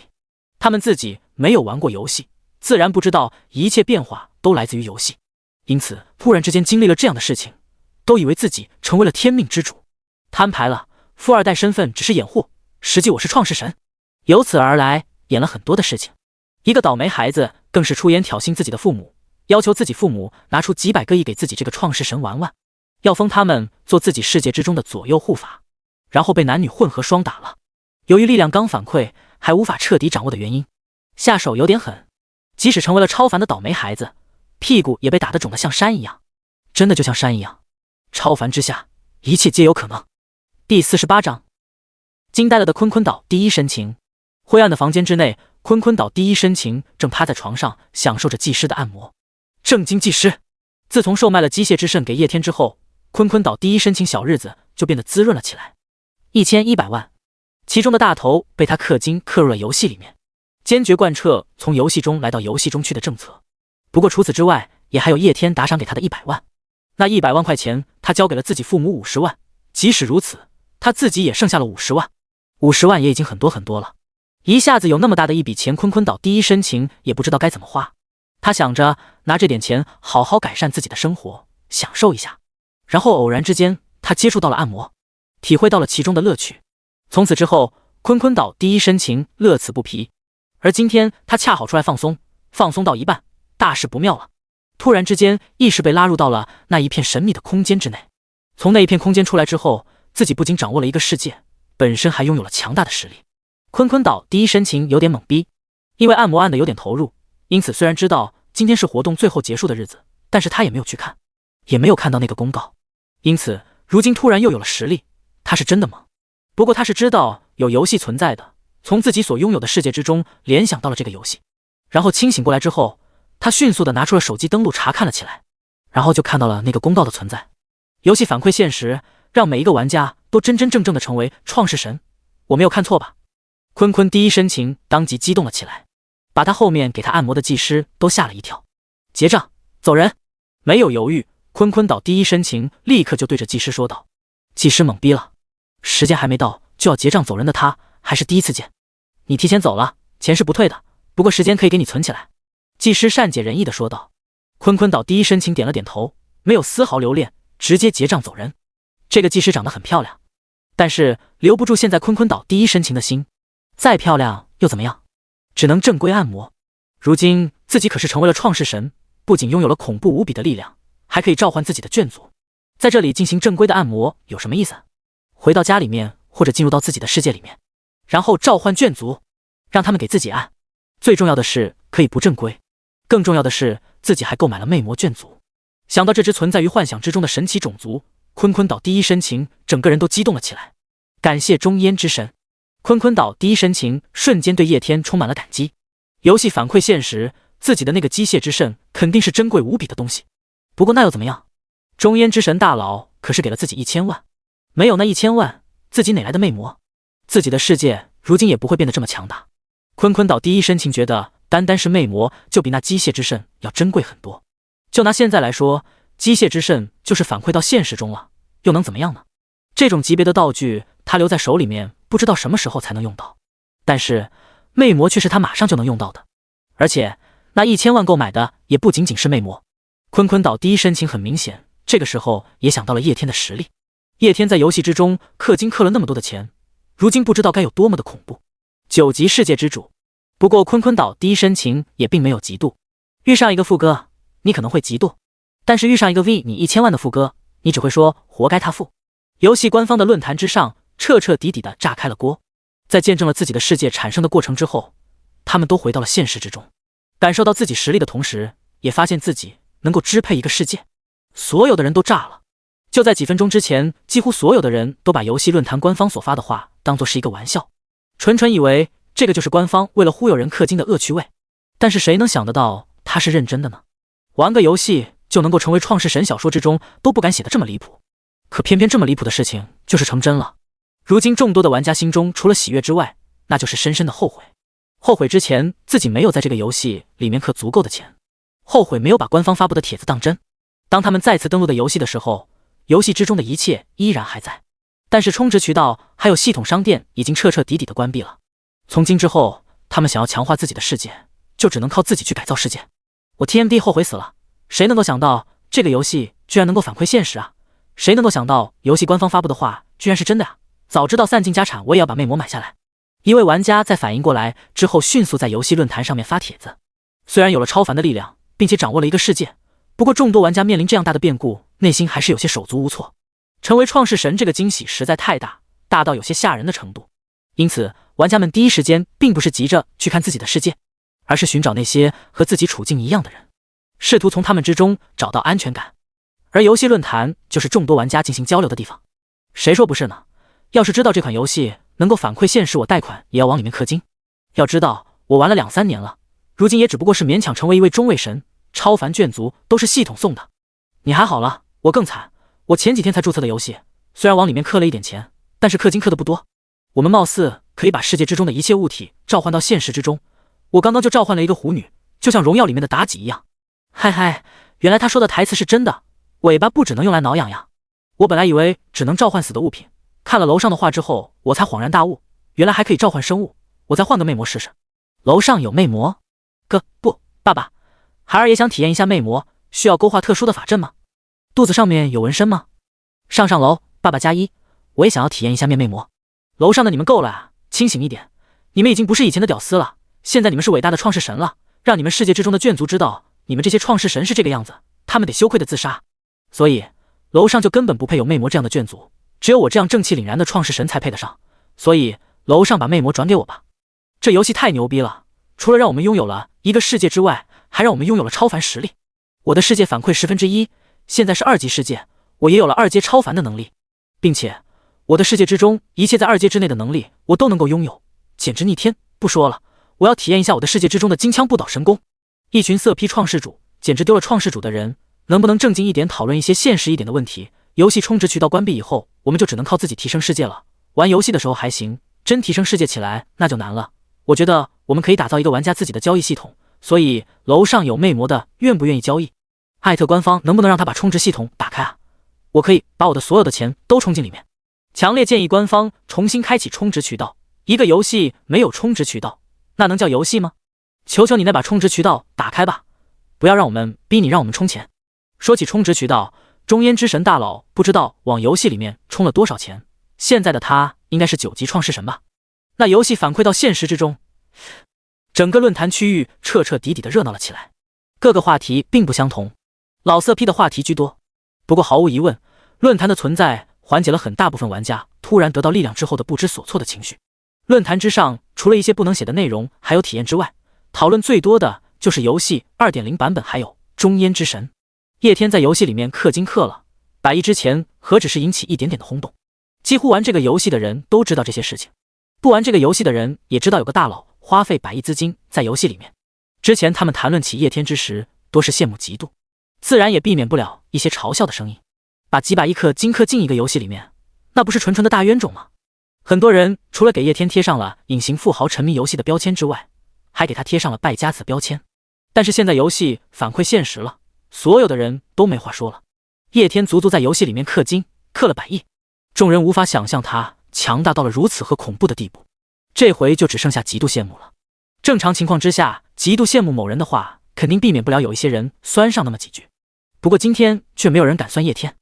[SPEAKER 1] 他们自己没有玩过游戏，自然不知道一切变化都来自于游戏，因此突然之间经历了这样的事情，都以为自己成为了天命之主。摊牌了，富二代身份只是掩护，实际我是创世神。由此而来，演了很多的事情。一个倒霉孩子更是出言挑衅自己的父母，要求自己父母拿出几百个亿给自己这个创世神玩玩，要封他们做自己世界之中的左右护法，然后被男女混合双打了。由于力量刚反馈还无法彻底掌握的原因，下手有点狠，即使成为了超凡的倒霉孩子，屁股也被打得肿得像山一样，真的就像山一样。超凡之下，一切皆有可能。第48章，惊呆了的坤坤岛第一深情。灰暗的房间之内，坤坤岛第一深情正趴在床上享受着技师的按摩。正经技师，自从售卖了机械之肾给叶天之后，坤坤岛第一深情小日子就变得滋润了起来。1100万，其中的大头被他氪金氪入了游戏里面，坚决贯彻从游戏中来到游戏中去的政策。不过除此之外，也还有叶天打赏给他的100万。那100万块钱，他交给了自己父母50万。即使如此，他自己也剩下了50万。50万也已经很多很多了。一下子有那么大的一笔钱，坤坤岛第一深情也不知道该怎么花。他想着拿这点钱好好改善自己的生活，享受一下。然后偶然之间，他接触到了按摩，体会到了其中的乐趣。从此之后，坤坤岛第一深情乐此不疲。而今天他恰好出来放松，放松到一半，大事不妙了。突然之间，意识被拉入到了那一片神秘的空间之内。从那一片空间出来之后，自己不仅掌握了一个世界，本身还拥有了强大的实力。坤坤岛第一深情有点懵逼，因为按摩按的有点投入，因此虽然知道今天是活动最后结束的日子，但是他也没有去看，也没有看到那个公告。因此如今突然又有了实力，他是真的懵。不过他是知道有游戏存在的，从自己所拥有的世界之中联想到了这个游戏。然后清醒过来之后，他迅速的拿出了手机登录查看了起来，然后就看到了那个公告的存在。游戏反馈现实，让每一个玩家都真真正正的成为创世神。我没有看错吧？坤坤第一深情当即激动了起来，把他后面给他按摩的技师都吓了一跳。结账，走人！没有犹豫，坤坤岛第一深情立刻就对着技师说道。技师懵逼了，时间还没到就要结账走人的他还是第一次见。你提前走了，钱是不退的，不过时间可以给你存起来。技师善解人意的说道。坤坤岛第一深情点了点头，没有丝毫留恋，直接结账走人。这个技师长得很漂亮，但是留不住现在坤坤岛第一深情的心。再漂亮又怎么样？只能正规按摩。如今自己可是成为了创世神，不仅拥有了恐怖无比的力量，还可以召唤自己的眷族。在这里进行正规的按摩有什么意思？回到家里面，或者进入到自己的世界里面，然后召唤眷族，让他们给自己按。最重要的是可以不正规，更重要的是自己还购买了魅魔眷族。想到这只存在于幻想之中的神奇种族，坤坤岛第一深情整个人都激动了起来。感谢中烟之神！坤坤岛第一深情瞬间对叶天充满了感激。游戏反馈现实，自己的那个机械之肾肯定是珍贵无比的东西。不过那又怎么样？中烟之神大佬可是给了自己1000万，没有那1000万，自己哪来的魅魔？自己的世界如今也不会变得这么强大。坤坤岛第一深情觉得，单单是魅魔就比那机械之肾要珍贵很多。就拿现在来说，机械之肾就是反馈到现实中了，又能怎么样呢？这种级别的道具，他留在手里面，不知道什么时候才能用到。但是魅魔却是他马上就能用到的，而且那1000万购买的也不仅仅是魅魔。坤坤岛第一深情很明显，这个时候也想到了叶天的实力。叶天在游戏之中氪金氪了那么多的钱，如今不知道该有多么的恐怖。9级世界之主。不过坤坤岛第一深情也并没有嫉妒，遇上一个富哥，你可能会嫉妒，但是遇上一个 V 你1000万的富哥，你只会说活该他富。游戏官方的论坛之上，彻彻底底的炸开了锅。在见证了自己的世界产生的过程之后，他们都回到了现实之中，感受到自己实力的同时，也发现自己能够支配一个世界。所有的人都炸了。就在几分钟之前，几乎所有的人都把游戏论坛官方所发的话当作是一个玩笑，纯纯以为这个就是官方为了忽悠人氪金的恶趣味。但是谁能想得到他是认真的呢？玩个游戏就能够成为创世神，小说之中都不敢写的这么离谱，可偏偏这么离谱的事情就是成真了。如今众多的玩家心中除了喜悦之外，那就是深深的后悔。后悔之前自己没有在这个游戏里面氪足够的钱，后悔没有把官方发布的帖子当真。当他们再次登录的游戏的时候，游戏之中的一切依然还在，但是充值渠道还有系统商店已经彻彻底底的关闭了。从今之后，他们想要强化自己的世界，就只能靠自己去改造世界。我 TMD 后悔死了，谁能够想到这个游戏居然能够反馈现实啊？谁能够想到游戏官方发布的话居然是真的啊？早知道散尽家产，我也要把魅魔买下来。一位玩家在反应过来之后，迅速在游戏论坛上面发帖子。虽然有了超凡的力量，并且掌握了一个世界，不过众多玩家面临这样大的变故，内心还是有些手足无措。成为创世神这个惊喜实在太大，大到有些吓人的程度。因此，玩家们第一时间并不是急着去看自己的世界，而是寻找那些和自己处境一样的人，试图从他们之中找到安全感。而游戏论坛就是众多玩家进行交流的地方。谁说不是呢？要是知道这款游戏能够反馈现实，我贷款也要往里面氪金。要知道，我玩了2、3年了，如今也只不过是勉强成为一位中位神，超凡眷族都是系统送的。你还好了，我更惨。我前几天才注册的游戏，虽然往里面氪了一点钱，但是氪金氪的不多。我们貌似可以把世界之中的一切物体召唤到现实之中。我刚刚就召唤了一个狐女，就像荣耀里面的妲己一样。嗨嗨，原来他说的台词是真的，尾巴不只能用来挠痒痒。我本来以为只能召唤死的物品，看了楼上的话之后，我才恍然大悟，原来还可以召唤生物。我再换个魅魔试试。楼上有魅魔？不，爸爸，孩儿也想体验一下魅魔，需要勾画特殊的法阵吗？肚子上面有纹身吗？上楼，爸爸加1，我也想要体验一下魅魔。楼上的你们够了啊，清醒一点，你们已经不是以前的屌丝了，现在你们是伟大的创世神了，让你们世界之中的眷族知道，你们这些创世神是这个样子，他们得羞愧的自杀。所以楼上就根本不配有魅魔这样的眷族，只有我这样正气凛然的创世神才配得上。所以楼上把魅魔转给我吧。这游戏太牛逼了，除了让我们拥有了一个世界之外，还让我们拥有了超凡实力。我的世界反馈1/10，现在是2级世界，我也有了2阶超凡的能力，并且我的世界之中一切在2阶之内的能力我都能够拥有，简直逆天。不说了，我要体验一下我的世界之中的金枪不倒神功。一群色批创世主，简直丢了创世主的人，能不能正经一点讨论一些现实一点的问题？游戏充值渠道关闭以后，我们就只能靠自己提升世界了。玩游戏的时候还行，真提升世界起来那就难了。我觉得我们可以打造一个玩家自己的交易系统，所以楼上有魅魔的愿不愿意交易？艾特官方能不能让他把充值系统打开啊？我可以把我的所有的钱都充进里面。强烈建议官方重新开启充值渠道。一个游戏没有充值渠道，那能叫游戏吗？求求你那把充值渠道打开吧，不要让我们逼你让我们充钱。说起充值渠道，中烟之神大佬不知道往游戏里面充了多少钱，现在的他应该是9级创世神吧？那游戏反馈到现实之中，整个论坛区域彻彻底底的热闹了起来。各个话题并不相同，老色批的话题居多。不过毫无疑问，论坛的存在缓解了很大部分玩家突然得到力量之后的不知所措的情绪。论坛之上，除了一些不能写的内容还有体验之外，讨论最多的就是游戏 2.0 版本还有中烟之神。叶天在游戏里面氪金氪了100亿之前，何止是引起一点点的轰动，几乎玩这个游戏的人都知道这些事情。不玩这个游戏的人也知道有个大佬花费100亿资金在游戏里面。之前他们谈论起叶天之时，多是羡慕嫉妒，自然也避免不了一些嘲笑的声音。把几百亿氪金氪进一个游戏里面，那不是纯纯的大冤种吗？很多人除了给叶天贴上了隐形富豪沉迷游戏的标签之外，还给他贴上了败家子标签。但是现在游戏反馈现实了，所有的人都没话说了。叶天足足在游戏里面氪金氪了100亿，众人无法想象他强大到了如此和恐怖的地步。这回就只剩下嫉妒羡慕了。正常情况之下，嫉妒羡慕某人的话，肯定避免不了有一些人酸上那么几句。不过今天却没有人敢酸叶天。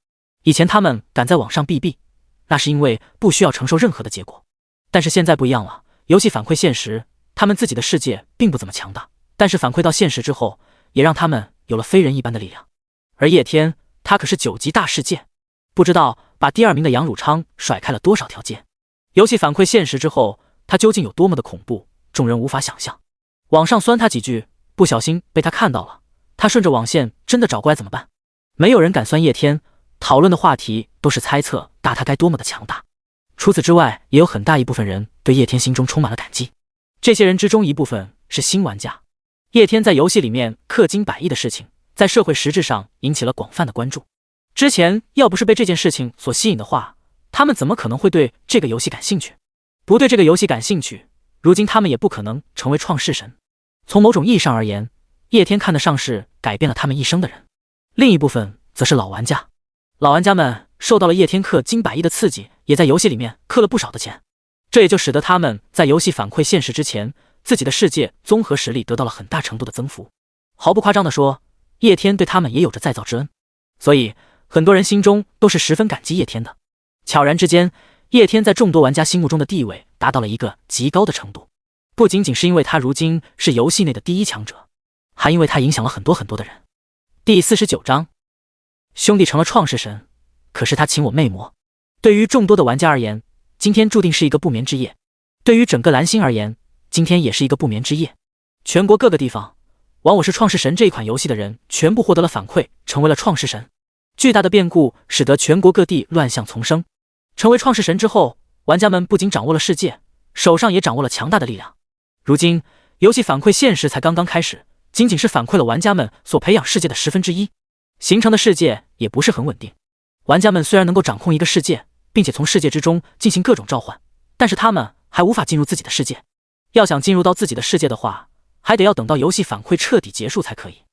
[SPEAKER 1] 以前他们敢在网上BB，那是因为不需要承受任何的结果。但是现在不一样了，游戏反馈现实，他们自己的世界并不怎么强大，但是反馈到现实之后，也让他们有了非人一般的力量。而叶天，他可是9级大世界，不知道把第2名的杨汝昌甩开了多少条街。游戏反馈现实之后，他究竟有多么的恐怖，众人无法想象。网上酸他几句，不小心被他看到了，他顺着网线真的找过来怎么办？没有人敢酸叶天，讨论的话题都是猜测大他该多么的强大。除此之外，也有很大一部分人对叶天心中充满了感激。这些人之中一部分是新玩家。叶天在游戏里面氪金100亿的事情，在社会实质上引起了广泛的关注。之前要不是被这件事情所吸引的话，他们怎么可能会对这个游戏感兴趣？不对这个游戏感兴趣，如今他们也不可能成为创世神。从某种意义上而言，叶天看得上是改变了他们一生的人。另一部分则是老玩家。老玩家们受到了叶天氪金100亿的刺激，也在游戏里面氪了不少的钱。这也就使得他们在游戏反馈现实之前，自己的世界综合实力得到了很大程度的增幅。毫不夸张地说，叶天对他们也有着再造之恩，所以很多人心中都是十分感激叶天的。悄然之间，叶天在众多玩家心目中的地位达到了一个极高的程度，不仅仅是因为他如今是游戏内的第一强者，还因为他影响了很多的人。第49章，兄弟成了创世神，可是他请我魅魔。对于众多的玩家而言，今天注定是一个不眠之夜；对于整个蓝星而言，今天也是一个不眠之夜。全国各个地方，玩我是创世神这一款游戏的人全部获得了反馈，成为了创世神。巨大的变故使得全国各地乱象丛生。成为创世神之后，玩家们不仅掌握了世界，手上也掌握了强大的力量。如今，游戏反馈现实才刚刚开始，仅仅是反馈了玩家们所培养世界的1/10，形成的世界也不是很稳定。玩家们虽然能够掌控一个世界，并且从世界之中进行各种召唤，但是他们还无法进入自己的世界。要想进入到自己的世界的话，还得要等到游戏反馈彻底结束才可以。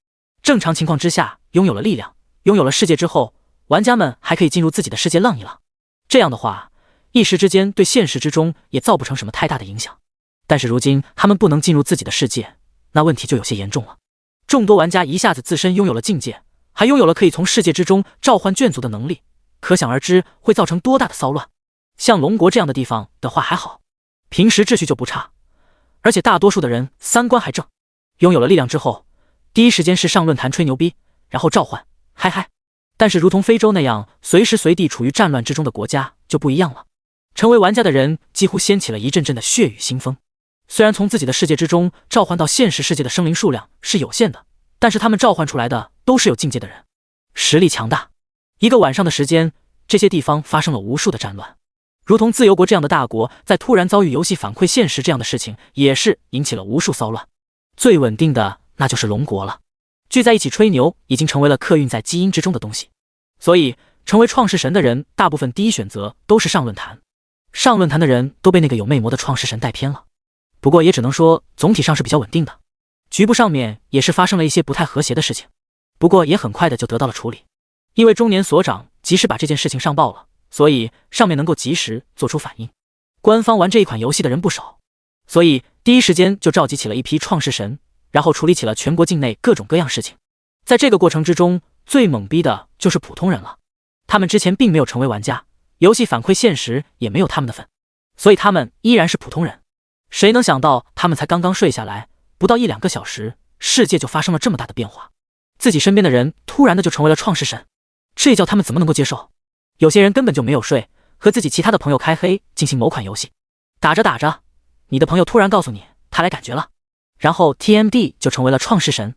[SPEAKER 1] 正常情况之下，拥有了力量，拥有了世界之后，玩家们还可以进入自己的世界浪一浪。这样的话，一时之间对现实之中也造不成什么太大的影响。但是如今他们不能进入自己的世界，那问题就有些严重了。众多玩家一下子自身拥有了境界，还拥有了可以从世界之中召唤眷族的能力，可想而知会造成多大的骚乱。像龙国这样的地方的话还好，平时秩序就不差，而且大多数的人三观还正。拥有了力量之后，第一时间是上论坛吹牛逼，然后召唤，嗨嗨。但是如同非洲那样随时随地处于战乱之中的国家就不一样了，成为玩家的人几乎掀起了一阵阵的血雨腥风。虽然从自己的世界之中召唤到现实世界的生灵数量是有限的，但是他们召唤出来的都是有境界的人，实力强大。一个晚上的时间，这些地方发生了无数的战乱。如同自由国这样的大国，在突然遭遇游戏反馈现实这样的事情，也是引起了无数骚乱。最稳定的那就是龙国了，聚在一起吹牛已经成为了刻印在基因之中的东西，所以成为创世神的人大部分第一选择都是上论坛。上论坛的人都被那个有魅魔的创世神带偏了，不过也只能说总体上是比较稳定的。局部上面也是发生了一些不太和谐的事情，不过也很快的就得到了处理。因为中年所长及时把这件事情上报了，所以上面能够及时做出反应。官方玩这一款游戏的人不少，所以第一时间就召集起了一批创世神，然后处理起了全国境内各种各样事情。在这个过程之中，最懵逼的就是普通人了。他们之前并没有成为玩家，游戏反馈现实也没有他们的份，所以他们依然是普通人。谁能想到他们才刚刚睡下来，不到1-2个小时，世界就发生了这么大的变化，自己身边的人突然的就成为了创世神，这叫他们怎么能够接受？有些人根本就没有睡，和自己其他的朋友开黑进行某款游戏，打着打着，你的朋友突然告诉你他来感觉了，然后 TMD 就成为了创世神，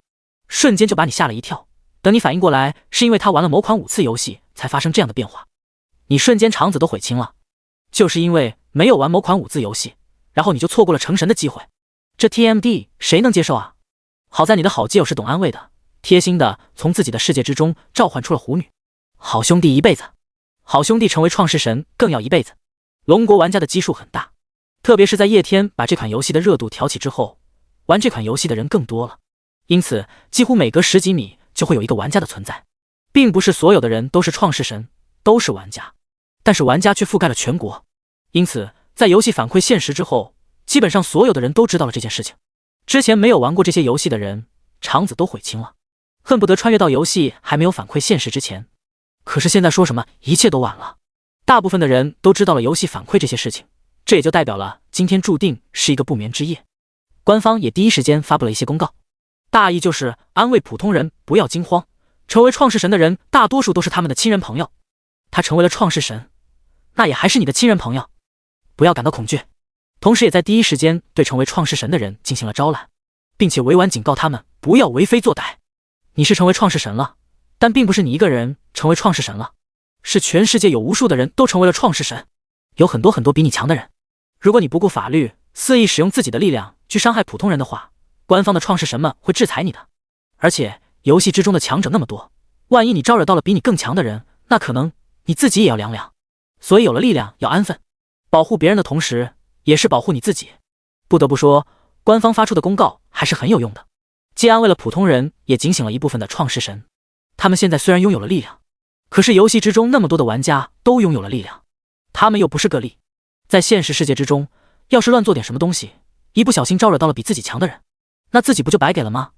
[SPEAKER 1] 瞬间就把你吓了一跳。等你反应过来，是因为他玩了某款5次游戏才发生这样的变化，你瞬间肠子都悔青了，就是因为没有玩某款5次游戏，然后你就错过了成神的机会，这 TMD 谁能接受啊？好在你的好基友是懂安慰的，贴心的从自己的世界之中召唤出了狐女。好兄弟一辈子，好兄弟成为创世神更要一辈子。龙国玩家的基数很大，特别是在叶天把这款游戏的热度挑起之后，玩这款游戏的人更多了，因此几乎每隔10几米就会有一个玩家的存在。并不是所有的人都是创世神，都是玩家，但是玩家却覆盖了全国，因此在游戏反馈现实之后，基本上所有的人都知道了这件事情。之前没有玩过这些游戏的人，肠子都悔青了，恨不得穿越到游戏还没有反馈现实之前。可是现在说什么一切都晚了，大部分的人都知道了游戏反馈这些事情，这也就代表了今天注定是一个不眠之夜。官方也第一时间发布了一些公告，大意就是安慰普通人不要惊慌，成为创世神的人大多数都是他们的亲人朋友，他成为了创世神，那也还是你的亲人朋友，不要感到恐惧。同时也在第一时间对成为创世神的人进行了招揽，并且委婉警告他们不要为非作歹。你是成为创世神了，但并不是你一个人成为创世神了，是全世界有无数的人都成为了创世神，有很多比你强的人。如果你不顾法律，肆意使用自己的力量去伤害普通人的话，官方的创世神们会制裁你的。而且游戏之中的强者那么多，万一你招惹到了比你更强的人，那可能你自己也要凉凉。所以有了力量要安分，保护别人的同时也是保护你自己。不得不说，官方发出的公告还是很有用的，既安慰了普通人，也警醒了一部分的创世神。他们现在虽然拥有了力量，可是游戏之中那么多的玩家都拥有了力量，他们又不是个例。在现实世界之中，要是乱做点什么东西，一不小心招惹到了比自己强的人，那自己不就白给了吗？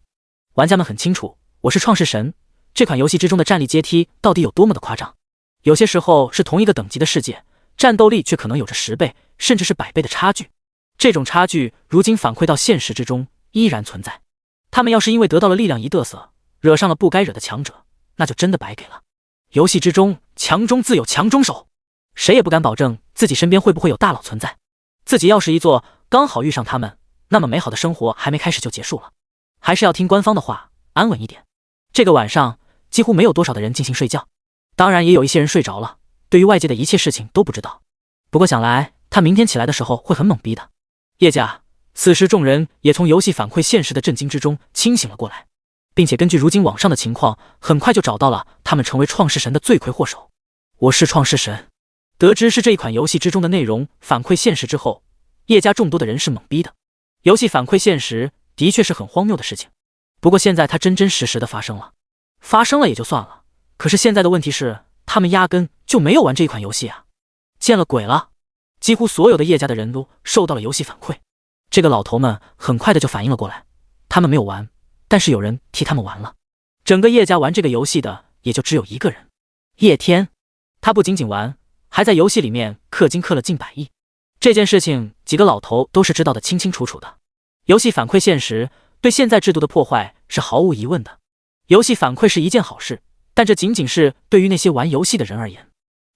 [SPEAKER 1] 玩家们很清楚，我是创世神这款游戏之中的战力阶梯到底有多么的夸张。有些时候是同一个等级的世界，战斗力却可能有着10倍甚至是100倍的差距。这种差距如今反馈到现实之中依然存在。他们要是因为得到了力量一嘚瑟，惹上了不该惹的强者，那就真的白给了。游戏之中，强中自有强中手，谁也不敢保证自己身边会不会有大佬存在。自己要是一做刚好遇上他们，那么美好的生活还没开始就结束了。还是要听官方的话，安稳一点。这个晚上几乎没有多少的人进行睡觉，当然也有一些人睡着了，对于外界的一切事情都不知道。不过想来他明天起来的时候会很懵逼的。叶家，此时众人也从游戏反馈现实的震惊之中清醒了过来，并且根据如今网上的情况，很快就找到了他们成为创世神的罪魁祸首。我是创世神。得知是这一款游戏之中的内容反馈现实之后，叶家众多的人是懵逼的。游戏反馈现实的确是很荒谬的事情，不过现在它真真实实的发生了。发生了也就算了，可是现在的问题是，他们压根就没有玩这一款游戏啊！见了鬼了！几乎所有的叶家的人都受到了游戏反馈。这个老头们很快的就反应了过来，他们没有玩，但是有人替他们玩了。整个叶家玩这个游戏的也就只有一个人，叶天。他不仅仅玩，还在游戏里面氪金氪了近100亿。这件事情几个老头都是知道的清清楚楚的。游戏反馈现实对现在制度的破坏是毫无疑问的。游戏反馈是一件好事，但这仅仅是对于那些玩游戏的人而言。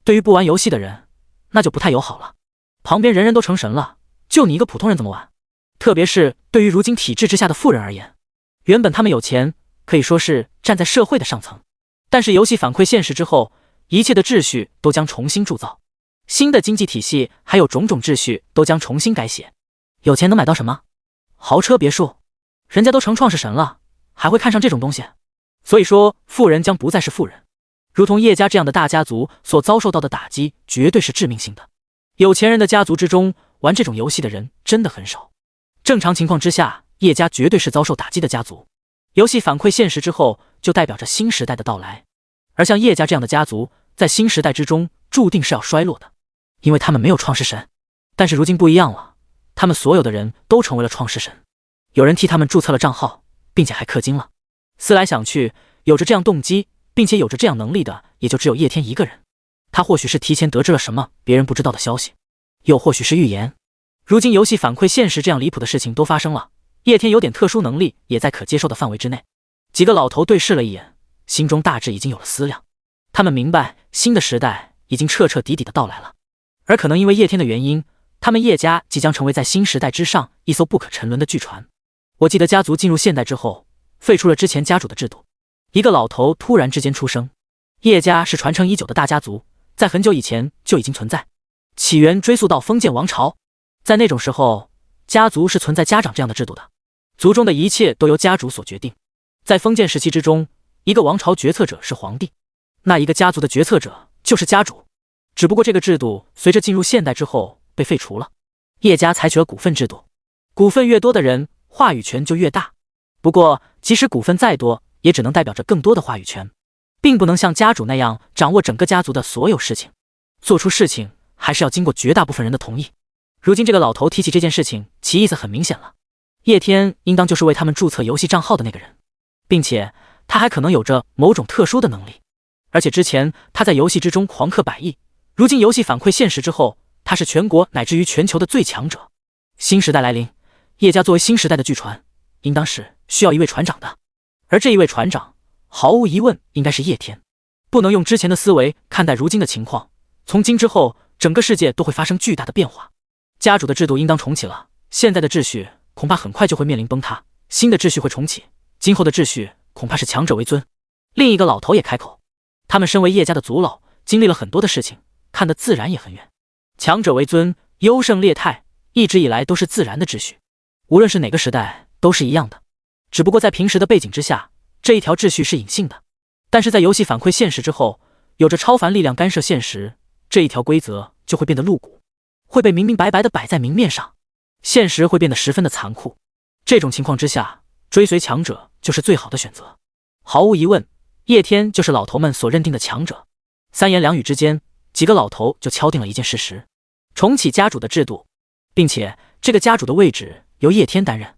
[SPEAKER 1] 对于不玩游戏的人，那就不太友好了。旁边人人都成神了，就你一个普通人怎么玩？特别是对于如今体制之下的富人而言，原本他们有钱，可以说是站在社会的上层，但是游戏反馈现实之后，一切的秩序都将重新铸造，新的经济体系还有种种秩序都将重新改写。有钱能买到什么？豪车别墅，人家都成创世神了，还会看上这种东西？所以说，富人将不再是富人，如同叶家这样的大家族所遭受到的打击绝对是致命性的。有钱人的家族之中，玩这种游戏的人真的很少。正常情况之下，叶家绝对是遭受打击的家族。游戏反馈现实之后，就代表着新时代的到来。而像叶家这样的家族，在新时代之中注定是要衰落的，因为他们没有创世神。但是如今不一样了，他们所有的人都成为了创世神，有人替他们注册了账号，并且还氪金了。思来想去，有着这样动机并且有着这样能力的，也就只有叶天一个人。他或许是提前得知了什么别人不知道的消息，又或许是预言。如今游戏反馈现实这样离谱的事情都发生了，叶天有点特殊能力也在可接受的范围之内。几个老头对视了一眼，心中大致已经有了思量。他们明白新的时代已经彻彻底底的到来了，而可能因为叶天的原因，他们叶家即将成为在新时代之上一艘不可沉沦的巨船。我记得家族进入现代之后，废除了之前家主的制度。一个老头突然之间出声，叶家是传承已久的大家族，在很久以前就已经存在，起源追溯到封建王朝。在那种时候，家族是存在家长这样的制度的，族中的一切都由家主所决定。在封建时期之中，一个王朝决策者是皇帝，那一个家族的决策者就是家主。只不过这个制度随着进入现代之后被废除了，叶家采取了股份制度，股份越多的人话语权就越大。不过即使股份再多，也只能代表着更多的话语权，并不能像家主那样掌握整个家族的所有事情。做出事情还是要经过绝大部分人的同意。如今这个老头提起这件事情，其意思很明显了，叶天应当就是为他们注册游戏账号的那个人，并且他还可能有着某种特殊的能力。而且之前他在游戏之中狂氪100亿，如今游戏反馈现实之后，他是全国乃至于全球的最强者。新时代来临，叶家作为新时代的巨船，应当是需要一位船长的，而这一位船长毫无疑问应该是叶天。不能用之前的思维看待如今的情况，从今之后整个世界都会发生巨大的变化。家主的制度应当重启了，现在的秩序恐怕很快就会面临崩塌，新的秩序会重启，今后的秩序恐怕是强者为尊。另一个老头也开口，他们身为叶家的族老，经历了很多的事情，看得自然也很远。强者为尊，优胜劣汰，一直以来都是自然的秩序，无论是哪个时代都是一样的。只不过在平时的背景之下，这一条秩序是隐性的，但是在游戏反馈现实之后，有着超凡力量干涉现实，这一条规则就会变得露骨，会被明明白白的摆在明面上，现实会变得十分的残酷。这种情况之下，追随强者就是最好的选择。毫无疑问，叶天就是老头们所认定的强者。三言两语之间，几个老头就敲定了一件事实：重启家主的制度，并且这个家主的位置由叶天担任。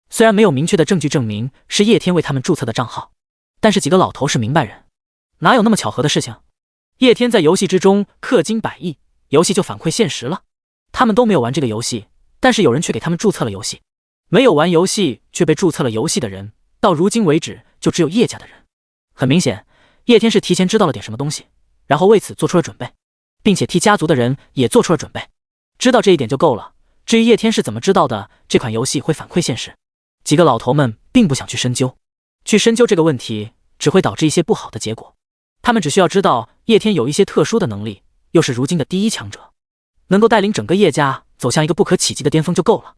[SPEAKER 1] 虽然没有明确的证据证明是叶天为他们注册的账号，但是几个老头是明白人，哪有那么巧合的事情？叶天在游戏之中氪金100亿，游戏就反馈现实了。他们都没有玩这个游戏，但是有人却给他们注册了游戏。没有玩游戏却被注册了游戏的人，到如今为止就只有叶家的人。很明显，叶天是提前知道了点什么东西，然后为此做出了准备，并且替家族的人也做出了准备。知道这一点就够了。至于叶天是怎么知道的这款游戏会反馈现实，几个老头们并不想去深究。去深究这个问题只会导致一些不好的结果。他们只需要知道叶天有一些特殊的能力，又是如今的第一强者，能够带领整个叶家走向一个不可企及的巅峰就够了。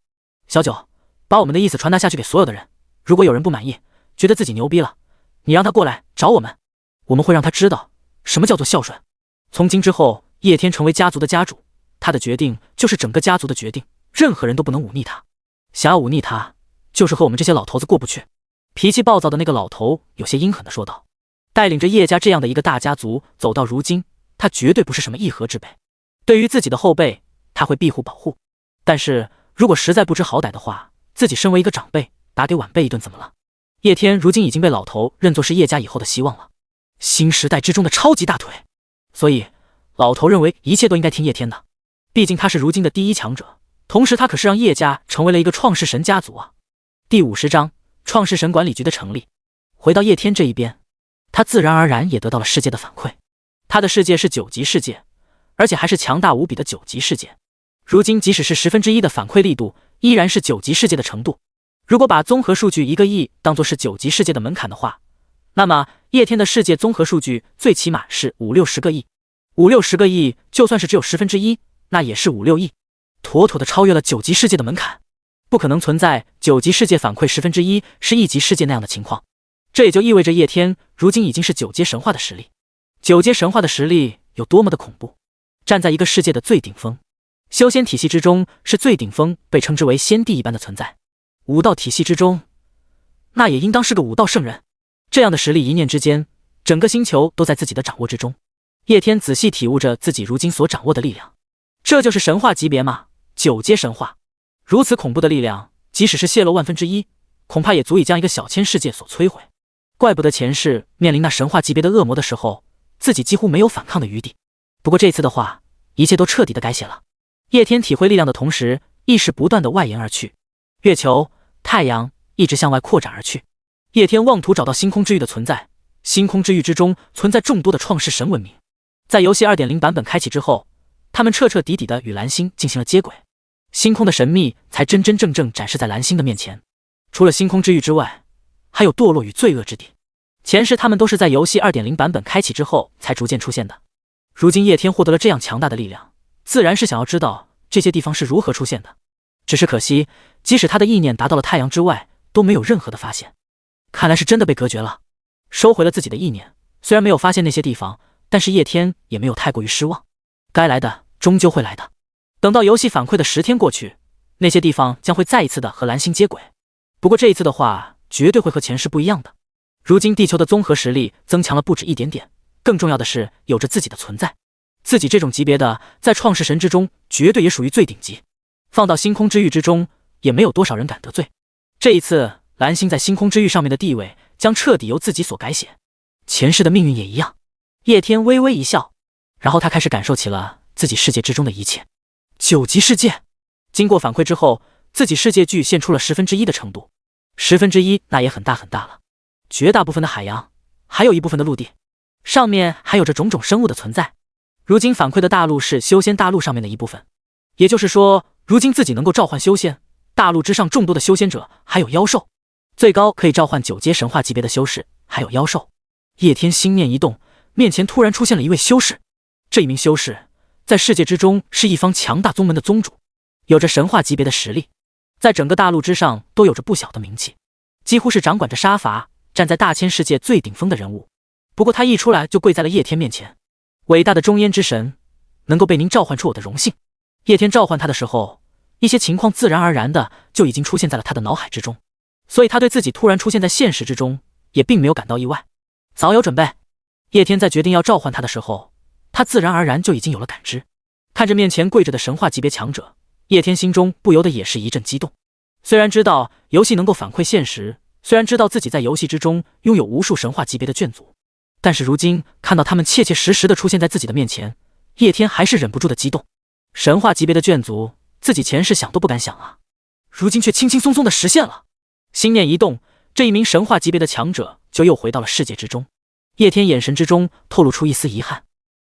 [SPEAKER 1] 小九，把我们的意思传达下去给所有的人，如果有人不满意，觉得自己牛逼了，你让他过来找我们，我们会让他知道什么叫做孝顺。从今之后，叶天成为家族的家主，他的决定就是整个家族的决定，任何人都不能忤逆他。想要忤逆他，就是和我们这些老头子过不去。脾气暴躁的那个老头有些阴狠地说道。带领着叶家这样的一个大家族走到如今，他绝对不是什么一合之辈。对于自己的后辈，他会庇护保护，但是如果实在不知好歹的话，自己身为一个长辈，打给晚辈一顿怎么了？叶天如今已经被老头认作是叶家以后的希望了，新时代之中的超级大腿，所以老头认为一切都应该听叶天的。毕竟他是如今的第一强者，同时他可是让叶家成为了一个创世神家族啊。第50章创世神管理局的成立。回到叶天这一边，他自然而然也得到了世界的反馈。他的世界是9级世界，而且还是强大无比的9级世界。如今即使是1/10的反馈力度，依然是9级世界的程度。如果把综合数据1个亿当作是9级世界的门槛的话，那么叶天的世界综合数据最起码是50-60个亿。50-60个亿就算是只有1/10，那也是5-6亿，妥妥的超越了9级世界的门槛。不可能存在9级世界反馈1/10是1级世界那样的情况。这也就意味着叶天如今已经是9阶神话的实力。9阶神话的实力有多么的恐怖？站在一个世界的最顶峰，修仙体系之中是最顶峰，被称之为先帝一般的存在。武道体系之中，那也应当是个武道圣人。这样的实力，一念之间，整个星球都在自己的掌握之中。叶天仔细体悟着自己如今所掌握的力量，这就是神话级别吗？9阶神话，如此恐怖的力量，即使是泄露1/10，恐怕也足以将一个小千世界所摧毁。怪不得前世面临那神话级别的恶魔的时候，自己几乎没有反抗的余地。不过这次的话，一切都彻底的改写了。叶天体会力量的同时，意识不断的外延而去，月球、太阳一直向外扩展而去。叶天妄图找到星空之域的存在，星空之域之中存在众多的创世神文明。在游戏 2.0 版本开启之后，他们彻彻底底的与蓝星进行了接轨，星空的神秘才真真正正展示在蓝星的面前。除了星空之域之外，还有堕落与罪恶之地。前世他们都是在游戏 2.0 版本开启之后才逐渐出现的。如今叶天获得了这样强大的力量，自然是想要知道这些地方是如何出现的。只是可惜，即使他的意念达到了太阳之外，都没有任何的发现。看来是真的被隔绝了。收回了自己的意念，虽然没有发现那些地方，但是叶天也没有太过于失望。该来的终究会来的。等到游戏反馈的10天过去，那些地方将会再一次的和蓝星接轨。不过这一次的话，绝对会和前世不一样的。如今地球的综合实力增强了不止一点点，更重要的是有着自己的存在。自己这种级别的，在创世神之中绝对也属于最顶级，放到星空之域之中，也没有多少人敢得罪。这一次蓝星在星空之域上面的地位将彻底由自己所改写，前世的命运也一样。叶天微微一笑，然后他开始感受起了自己世界之中的一切。9级世界经过反馈之后，自己世界具现出了1/10的程度，1/10那也很大很大了。绝大部分的海洋，还有一部分的陆地，上面还有着种种生物的存在。如今反馈的大陆是修仙大陆上面的一部分，也就是说，如今自己能够召唤修仙，大陆之上众多的修仙者，还有妖兽，最高可以召唤9阶神话级别的修士，还有妖兽。叶天心念一动，面前突然出现了一位修士。这一名修士在世界之中是一方强大宗门的宗主，有着神话级别的实力，在整个大陆之上都有着不小的名气，几乎是掌管着杀伐，站在大千世界最顶峰的人物。不过他一出来就跪在了叶天面前。伟大的中焉之神，能够被您召唤出我的荣幸。叶天召唤他的时候，一些情况自然而然的就已经出现在了他的脑海之中，所以他对自己突然出现在现实之中也并没有感到意外，早有准备。叶天在决定要召唤他的时候，他自然而然就已经有了感知。看着面前跪着的神话级别强者，叶天心中不由得也是一阵激动。虽然知道游戏能够反馈现实，虽然知道自己在游戏之中拥有无数神话级别的眷族，但是如今看到他们切切实实的出现在自己的面前，叶天还是忍不住的激动。神话级别的眷族，自己前世想都不敢想啊，如今却轻轻松松的实现了。心念一动，这一名神话级别的强者就又回到了世界之中。叶天眼神之中透露出一丝遗憾，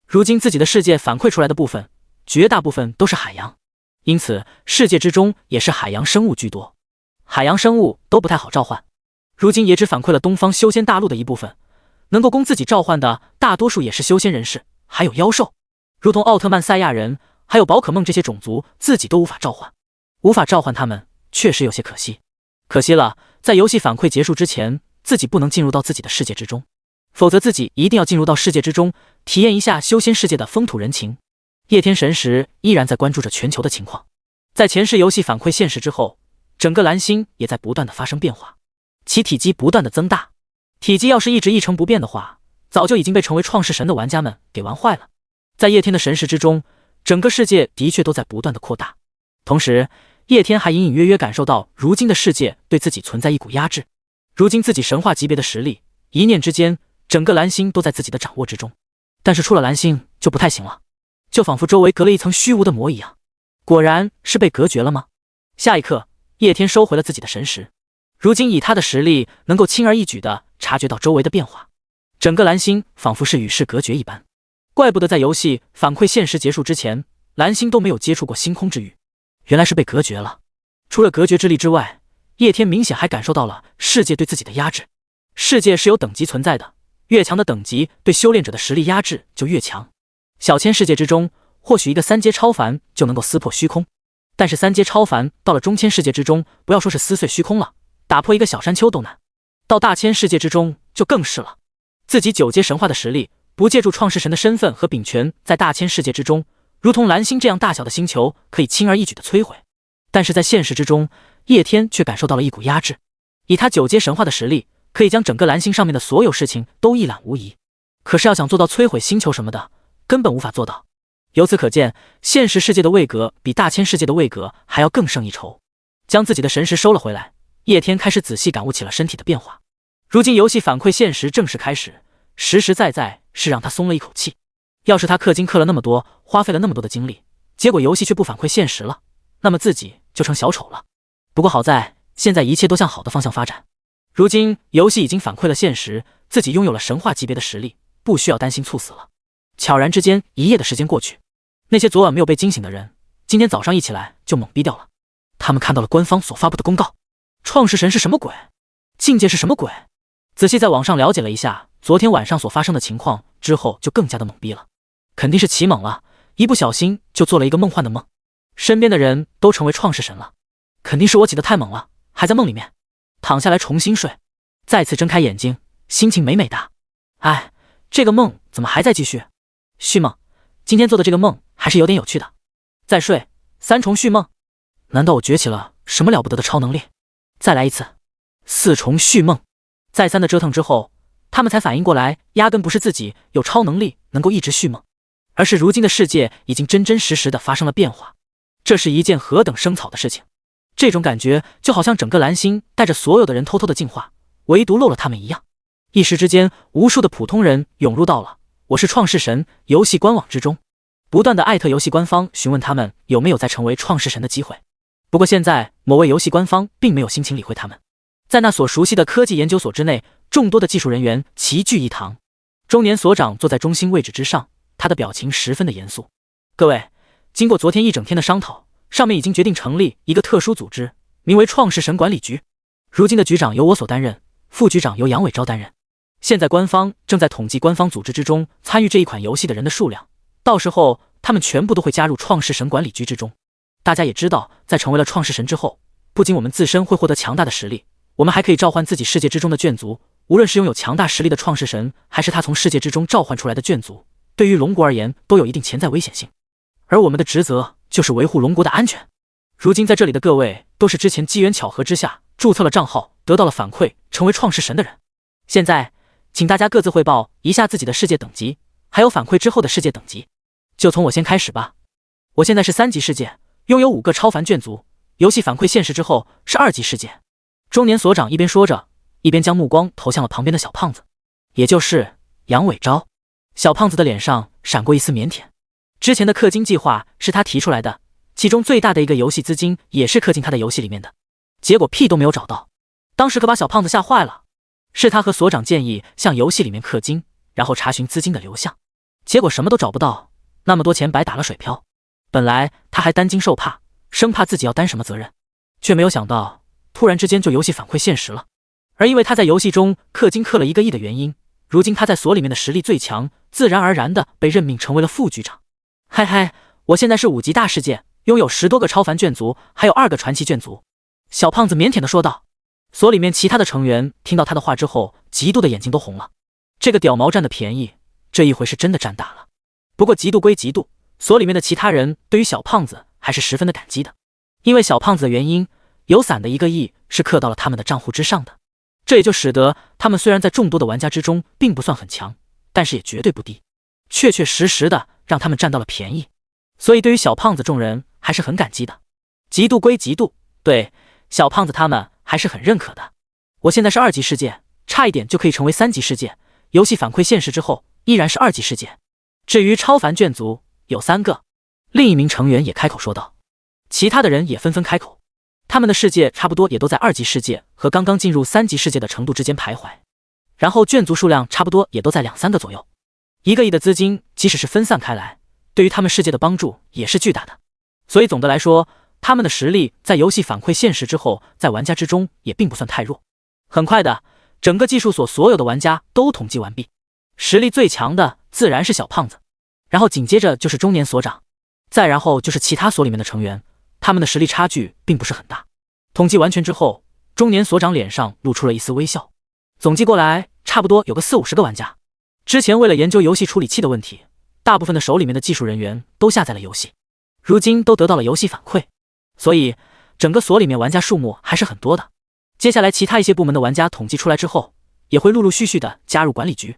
[SPEAKER 1] 如今自己的世界反馈出来的部分，绝大部分都是海洋，因此世界之中也是海洋生物居多，海洋生物都不太好召唤。如今也只反馈了东方修仙大陆的一部分，能够供自己召唤的大多数也是修仙人士，还有妖兽，如同奥特曼赛亚人还有宝可梦这些种族，自己都无法召唤。无法召唤他们确实有些可惜，可惜了，在游戏反馈结束之前，自己不能进入到自己的世界之中，否则自己一定要进入到世界之中，体验一下修仙世界的风土人情。叶天神识依然在关注着全球的情况，在前世游戏反馈现实之后，整个蓝星也在不断的发生变化，其体积不断的增大。体积要是一直一成不变的话，早就已经被成为创世神的玩家们给玩坏了。在叶天的神识之中，整个世界的确都在不断的扩大，同时叶天还隐隐约约感受到如今的世界对自己存在一股压制。如今自己神话级别的实力，一念之间整个蓝星都在自己的掌握之中，但是出了蓝星就不太行了，就仿佛周围隔了一层虚无的膜一样。果然是被隔绝了吗？下一刻，叶天收回了自己的神识，如今以他的实力能够轻而易举地察觉到周围的变化，整个蓝星仿佛是与世隔绝一般。怪不得在游戏反馈现实结束之前，蓝星都没有接触过星空之域，原来是被隔绝了。除了隔绝之力之外，叶天明显还感受到了世界对自己的压制。世界是有等级存在的，越强的等级对修炼者的实力压制就越强。小千世界之中，或许一个三阶超凡就能够撕破虚空，但是三阶超凡到了中千世界之中，不要说是撕碎虚空了，打破一个小山丘都难。到大千世界之中就更是了。自己9阶神话的实力，不借助创世神的身份和柄权，在大千世界之中，如同蓝星这样大小的星球可以轻而易举的摧毁。但是在现实之中，叶天却感受到了一股压制。以他9阶神话的实力，可以将整个蓝星上面的所有事情都一览无遗，可是要想做到摧毁星球什么的，根本无法做到。由此可见，现实世界的位格比大千世界的位格还要更胜一筹。将自己的神识收了回来，叶天开始仔细感悟起了身体的变化。如今游戏反馈现实正式开始，实实在在是让他松了一口气。要是他氪金氪了那么多，花费了那么多的精力，结果游戏却不反馈现实了，那么自己就成小丑了。不过好在现在一切都向好的方向发展。如今游戏已经反馈了现实，自己拥有了神话级别的实力，不需要担心猝死了。悄然之间，一夜的时间过去，那些昨晚没有被惊醒的人，今天早上一起来就懵逼掉了。他们看到了官方所发布的公告，创世神是什么鬼？境界是什么鬼？仔细在网上了解了一下昨天晚上所发生的情况之后，就更加的懵逼了。肯定是奇猛了，一不小心就做了一个梦幻的梦，身边的人都成为创世神了。肯定是我起得太猛了，还在梦里面。躺下来重新睡，再次睁开眼睛，心情美美的。哎，这个梦怎么还在继续？续梦，今天做的这个梦还是有点有趣的。再睡，3重续梦。难道我崛起了什么了不得的超能力？再来一次，4重续梦。再三的折腾之后，他们才反应过来，压根不是自己有超能力能够一直续梦，而是如今的世界已经真真实实的发生了变化。这是一件何等生草的事情！这种感觉就好像整个蓝星带着所有的人偷偷的进化，唯独漏了他们一样。一时之间，无数的普通人涌入到了我是创世神游戏官网之中，不断的艾特游戏官方询问他们有没有再成为创世神的机会。不过现在某位游戏官方并没有心情理会他们。在那所熟悉的科技研究所之内，众多的技术人员齐聚一堂。中年所长坐在中心位置之上，他的表情十分的严肃。各位，经过昨天一整天的商讨，上面已经决定成立一个特殊组织，名为创世神管理局。如今的局长由我所担任，副局长由杨伟昭担任。现在官方正在统计官方组织之中参与这一款游戏的人的数量，到时候他们全部都会加入创世神管理局之中。大家也知道，在成为了创世神之后，不仅我们自身会获得强大的实力，我们还可以召唤自己世界之中的眷族。无论是拥有强大实力的创世神，还是他从世界之中召唤出来的眷族，对于龙国而言都有一定潜在危险性。而我们的职责就是维护龙国的安全。如今在这里的各位都是之前机缘巧合之下注册了账号，得到了反馈，成为创世神的人。现在请大家各自汇报一下自己的世界等级，还有反馈之后的世界等级。就从我先开始吧。我现在是3级世界，拥有5个超凡眷族，游戏反馈现实之后是2级世界。中年所长一边说着，一边将目光投向了旁边的小胖子，也就是杨伟昭。小胖子的脸上闪过一丝腼腆，之前的氪金计划是他提出来的，其中最大的一个游戏资金也是氪进他的游戏里面的，结果屁都没有找到。当时可把小胖子吓坏了，是他和所长建议向游戏里面氪金，然后查询资金的流向，结果什么都找不到，那么多钱白打了水漂。本来他还担惊受怕，生怕自己要担什么责任，却没有想到突然之间就游戏反馈现实了。而因为他在游戏中氪金氪了1个亿的原因，如今他在所里面的实力最强，自然而然的被任命成为了副局长。嗨嗨，我现在是5级大世界，拥有10多个超凡眷族，还有2个传奇眷族。小胖子腼腆的说道。所里面其他的成员听到他的话之后，嫉妒的眼睛都红了。这个屌毛占的便宜，这一回是真的占大了。不过嫉妒归嫉妒，所里面的其他人对于小胖子还是十分的感激的。因为小胖子的原因，有伞的1个亿是氪到了他们的账户之上的，这也就使得他们虽然在众多的玩家之中并不算很强，但是也绝对不低，确确实实的让他们占到了便宜。所以对于小胖子众人还是很感激的。嫉妒归嫉妒，对小胖子他们还是很认可的。我现在是2级世界，差一点就可以成为3级世界，游戏反馈现实之后依然是2级世界。至于超凡眷族有3个，另一名成员也开口说道。其他的人也纷纷开口，他们的世界差不多也都在2级世界和刚刚进入3级世界的程度之间徘徊，然后眷族数量差不多也都在2、3个左右。1个亿的资金即使是分散开来，对于他们世界的帮助也是巨大的。所以总的来说，他们的实力在游戏反馈现实之后，在玩家之中也并不算太弱。很快的，整个技术所所有的玩家都统计完毕，实力最强的自然是小胖子，然后紧接着就是中年所长，再然后就是其他所里面的成员，他们的实力差距并不是很大。统计完全之后，中年所长脸上露出了一丝微笑。总计过来，差不多有个40-50个玩家。之前为了研究游戏处理器的问题，大部分的手里面的技术人员都下载了游戏，如今都得到了游戏反馈，所以整个所里面玩家数目还是很多的。接下来其他一些部门的玩家统计出来之后，也会陆陆续续的加入管理局，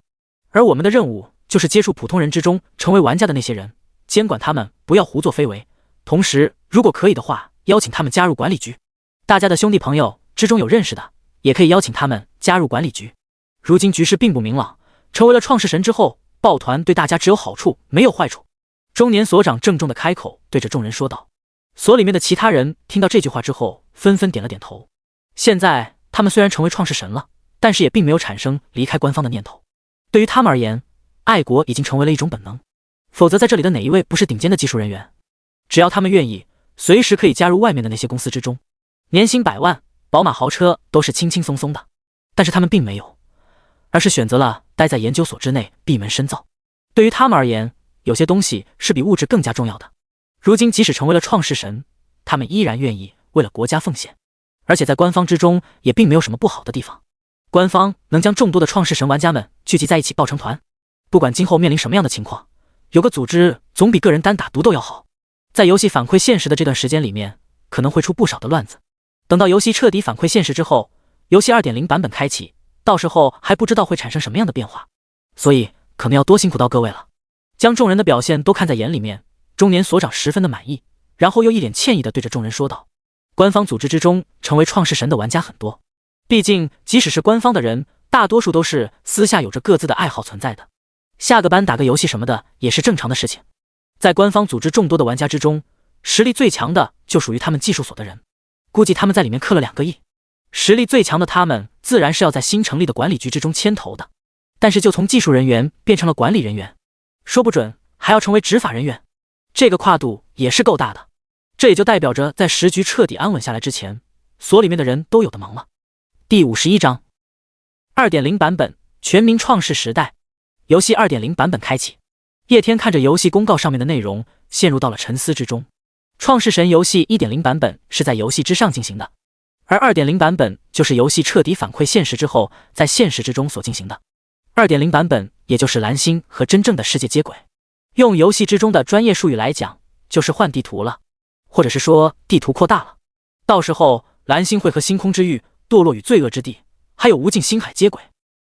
[SPEAKER 1] 而我们的任务就是接触普通人之中成为玩家的那些人，监管他们不要胡作非为，同时如果可以的话，邀请他们加入管理局。大家的兄弟朋友之中有认识的，也可以邀请他们加入管理局。如今局势并不明朗，成为了创世神之后，抱团对大家只有好处没有坏处。中年所长郑重的开口对着众人说道。所里面的其他人听到这句话之后纷纷点了点头。现在他们虽然成为创世神了，但是也并没有产生离开官方的念头。对于他们而言，爱国已经成为了一种本能，否则在这里的哪一位不是顶尖的技术人员？只要他们愿意，随时可以加入外面的那些公司之中，年薪100万，宝马豪车都是轻轻松松的。但是他们并没有，而是选择了待在研究所之内闭门深造。对于他们而言，有些东西是比物质更加重要的。如今即使成为了创世神，他们依然愿意为了国家奉献，而且在官方之中也并没有什么不好的地方。官方能将众多的创世神玩家们聚集在一起抱成团，不管今后面临什么样的情况，有个组织总比个人单打独斗要好。在游戏反馈现实的这段时间里面，可能会出不少的乱子。等到游戏彻底反馈现实之后，游戏 2.0 版本开启，到时候还不知道会产生什么样的变化，所以可能要多辛苦到各位了。将众人的表现都看在眼里面，中年所长十分的满意，然后又一脸歉意地对着众人说道。官方组织之中成为创世神的玩家很多，毕竟即使是官方的人，大多数都是私下有着各自的爱好存在的，下个班打个游戏什么的也是正常的事情。在官方组织众多的玩家之中，实力最强的就属于他们技术所的人，估计他们在里面氪了2个亿。实力最强的他们自然是要在新成立的管理局之中牵头的，但是就从技术人员变成了管理人员，说不准还要成为执法人员，这个跨度也是够大的。这也就代表着在时局彻底安稳下来之前，所里面的人都有的忙了。第51章 2.0 版本全民创世时代，游戏 2.0 版本开启。叶天看着游戏公告上面的内容，陷入到了沉思之中。创世神游戏 1.0 版本是在游戏之上进行的，而 2.0 版本就是游戏彻底反馈现实之后，在现实之中所进行的。2.0 版本也就是蓝星和真正的世界接轨，用游戏之中的专业术语来讲，就是换地图了，或者是说地图扩大了。到时候蓝星会和星空之域、堕落与罪恶之地还有无尽星海接轨。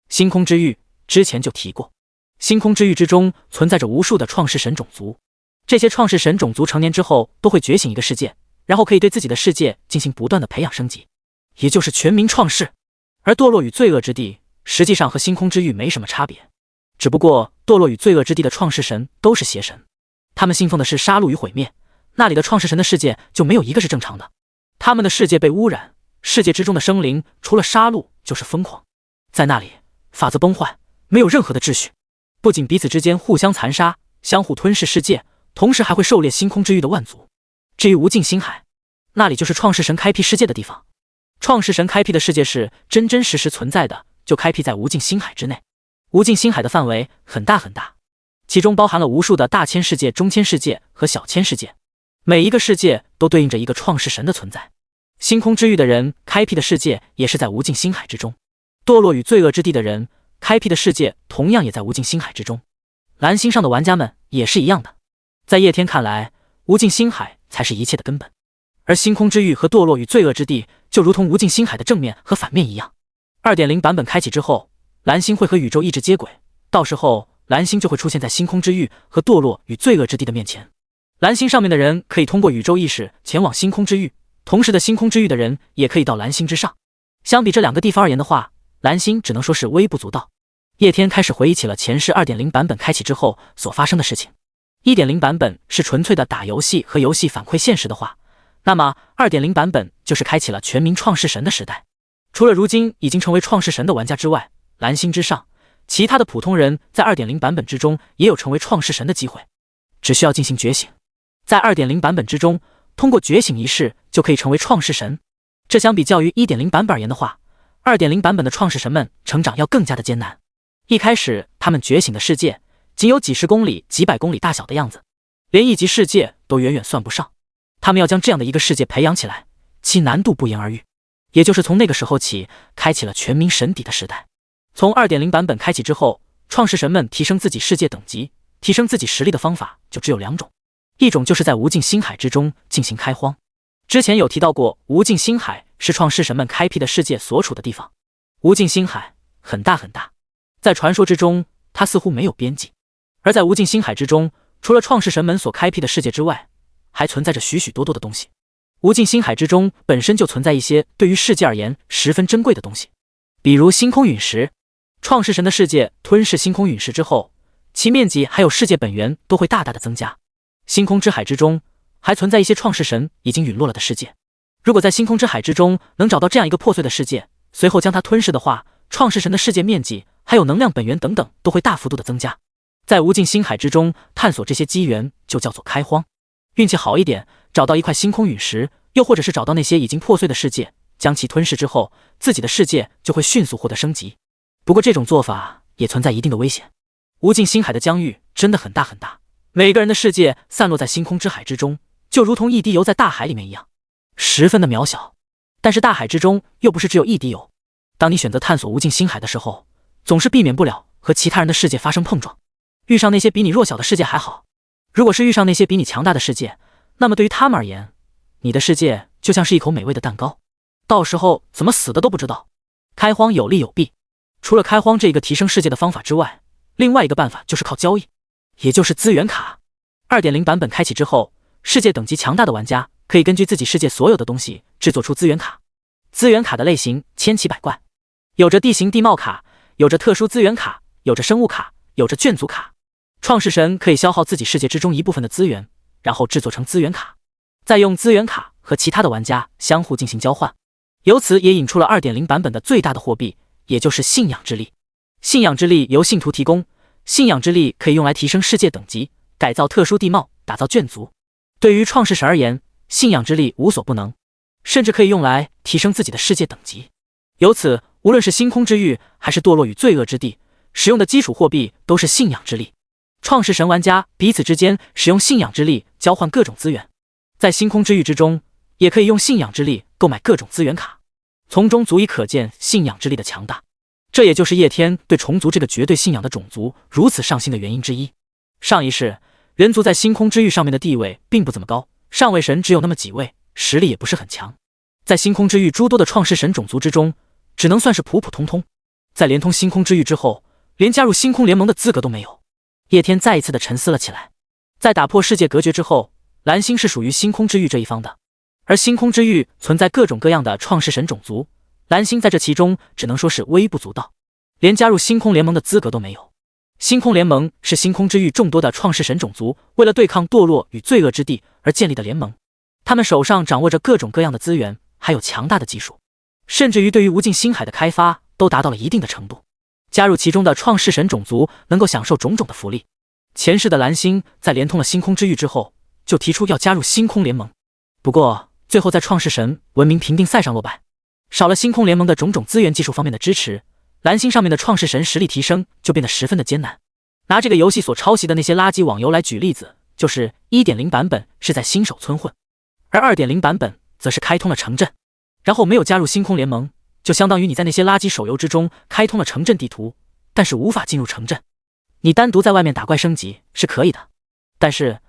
[SPEAKER 1] 星空之域之前就提过，星空之域之中存在着无数的创世神种族，这些创世神种族成年之后都会觉醒一个世界，然后可以对自己的世界进行不断的培养升级，也就是全民创世。而堕落与罪恶之地实际上和星空之域没什么差别，只不过堕落与罪恶之地的创世神都是邪神，他们信奉的是杀戮与毁灭，那里的创世神的世界就没有一个是正常的。他们的世界被污染，世界之中的生灵除了杀戮就是疯狂。在那里，法则崩坏，没有任何的秩序，不仅彼此之间互相残杀，相互吞噬世界，同时还会狩猎星空之域的万族。至于无尽星海，那里就是创世神开辟世界的地方。创世神开辟的世界是真真实实存在的，就开辟在无尽星海之内。无尽星海的范围很大很大，其中包含了无数的大千世界、中千世界和小千世界，每一个世界都对应着一个创世神的存在。星空之域的人开辟的世界也是在无尽星海之中，堕落与罪恶之地的人开辟的世界同样也在无尽星海之中。蓝星上的玩家们也是一样的，在叶天看来，无尽星海才是一切的根本，而星空之域和堕落与罪恶之地就如同无尽星海的正面和反面一样。2.0 版本开启之后，蓝星会和宇宙意志接轨，到时候蓝星就会出现在星空之域和堕落与罪恶之地的面前。蓝星上面的人可以通过宇宙意识前往星空之域，同时的星空之域的人也可以到蓝星之上。相比这两个地方而言的话，蓝星只能说是微不足道。叶天开始回忆起了前世 2.0 版本开启之后所发生的事情。1.0 版本是纯粹的打游戏和游戏反馈现实的话，那么 2.0 版本就是开启了全民创世神的时代。除了如今已经成为创世神的玩家之外，蓝星之上其他的普通人在 2.0 版本之中也有成为创世神的机会，只需要进行觉醒。在 2.0 版本之中，通过觉醒仪式就可以成为创世神。这相比较于 1.0 版本而言的话， 2.0 版本的创世神们成长要更加的艰难。一开始他们觉醒的世界仅有几十公里、几百公里大小的样子，连一级世界都远远算不上。他们要将这样的一个世界培养起来，其难度不言而喻。也就是从那个时候起，开启了全民神邸的时代。从 2.0 版本开启之后，创世神们提升自己世界等级、提升自己实力的方法就只有两种，一种就是在无尽星海之中进行开荒。之前有提到过，无尽星海是创世神们开辟的世界所处的地方。无尽星海很大很大，在传说之中它似乎没有边际。而在无尽星海之中，除了创世神们所开辟的世界之外，还存在着许许多多的东西。无尽星海之中本身就存在一些对于世界而言十分珍贵的东西，比如星空陨石。创世神的世界吞噬星空陨石之后，其面积还有世界本源都会大大的增加。星空之海之中还存在一些创世神已经陨落了的世界，如果在星空之海之中能找到这样一个破碎的世界，随后将它吞噬的话，创世神的世界面积还有能量本源等等都会大幅度的增加。在无尽星海之中探索这些机缘就叫做开荒。运气好一点，找到一块星空陨石，又或者是找到那些已经破碎的世界，将其吞噬之后，自己的世界就会迅速获得升级。不过这种做法也存在一定的危险。无尽星海的疆域真的很大很大，每个人的世界散落在星空之海之中，就如同一滴油在大海里面一样，十分的渺小。但是大海之中又不是只有一滴油，当你选择探索无尽星海的时候，总是避免不了和其他人的世界发生碰撞。遇上那些比你弱小的世界还好，如果是遇上那些比你强大的世界，那么对于他们而言，你的世界就像是一口美味的蛋糕，到时候怎么死的都不知道。开荒有利有弊，除了开荒这个提升世界的方法之外，另外一个办法就是靠交易，也就是资源卡。2.0 版本开启之后，世界等级强大的玩家可以根据自己世界所有的东西制作出资源卡。资源卡的类型千奇百怪，有着地形地貌卡，有着特殊资源卡，有着生物卡，有着眷族卡。创世神可以消耗自己世界之中一部分的资源，然后制作成资源卡，再用资源卡和其他的玩家相互进行交换。由此也引出了 2.0 版本的最大的货币，也就是信仰之力。信仰之力由信徒提供，信仰之力可以用来提升世界等级，改造特殊地貌，打造眷族。对于创世神而言，信仰之力无所不能，甚至可以用来提升自己的世界等级。由此，无论是星空之域还是堕落与罪恶之地，使用的基础货币都是信仰之力。创世神玩家彼此之间使用信仰之力交换各种资源，在星空之域之中也可以用信仰之力购买各种资源卡，从中足以可见信仰之力的强大。这也就是叶天对虫族这个绝对信仰的种族如此上心的原因之一。上一世人族在星空之域上面的地位并不怎么高，上位神只有那么几位，实力也不是很强，在星空之域诸多的创世神种族之中只能算是普普通通，在连通星空之域之后连加入星空联盟的资格都没有。叶天再一次的沉思了起来，在打破世界隔绝之后，蓝星是属于星空之域这一方的，而星空之域存在各种各样的创世神种族，蓝星在这其中只能说是微不足道，连加入星空联盟的资格都没有。星空联盟是星空之域众多的创世神种族为了对抗堕落与罪恶之地而建立的联盟，他们手上掌握着各种各样的资源，还有强大的技术，甚至于对于无尽星海的开发都达到了一定的程度。加入其中的创世神种族能够享受种种的福利。前世的蓝星在连通了星空之域之后，就提出要加入星空联盟，不过最后在创世神文明评定赛上落败，少了星空联盟的种种资源技术方面的支持，蓝星上面的创世神实力提升就变得十分的艰难。拿这个游戏所抄袭的那些垃圾网游来举例子，就是 1.0 版本是在新手村混，而 2.0 版本则是开通了城镇，然后没有加入星空联盟，就相当于你在那些垃圾手游之中开通了城镇地图，但是无法进入城镇。你单独在外面打怪升级是可以的，但是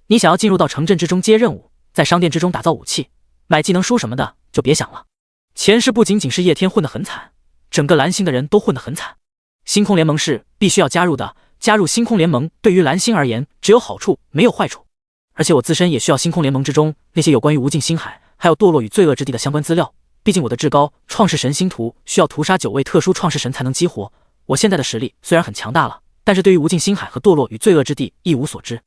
[SPEAKER 1] 你想要进入到城镇之中接任务，在商店之中打造武器、买技能书什么的，就别想了。前世不仅仅是叶天混得很惨，整个蓝星的人都混得很惨。星空联盟是必须要加入的，加入星空联盟对于蓝星而言只有好处没有坏处，而且我自身也需要星空联盟之中那些有关于无尽星海还有堕落与罪恶之地的相关资料，毕竟我的至高创世神星图需要屠杀9位特殊创世神才能激活。我现在的实力虽然很强大了，但是对于无尽星海和堕落与罪恶之地一无所知。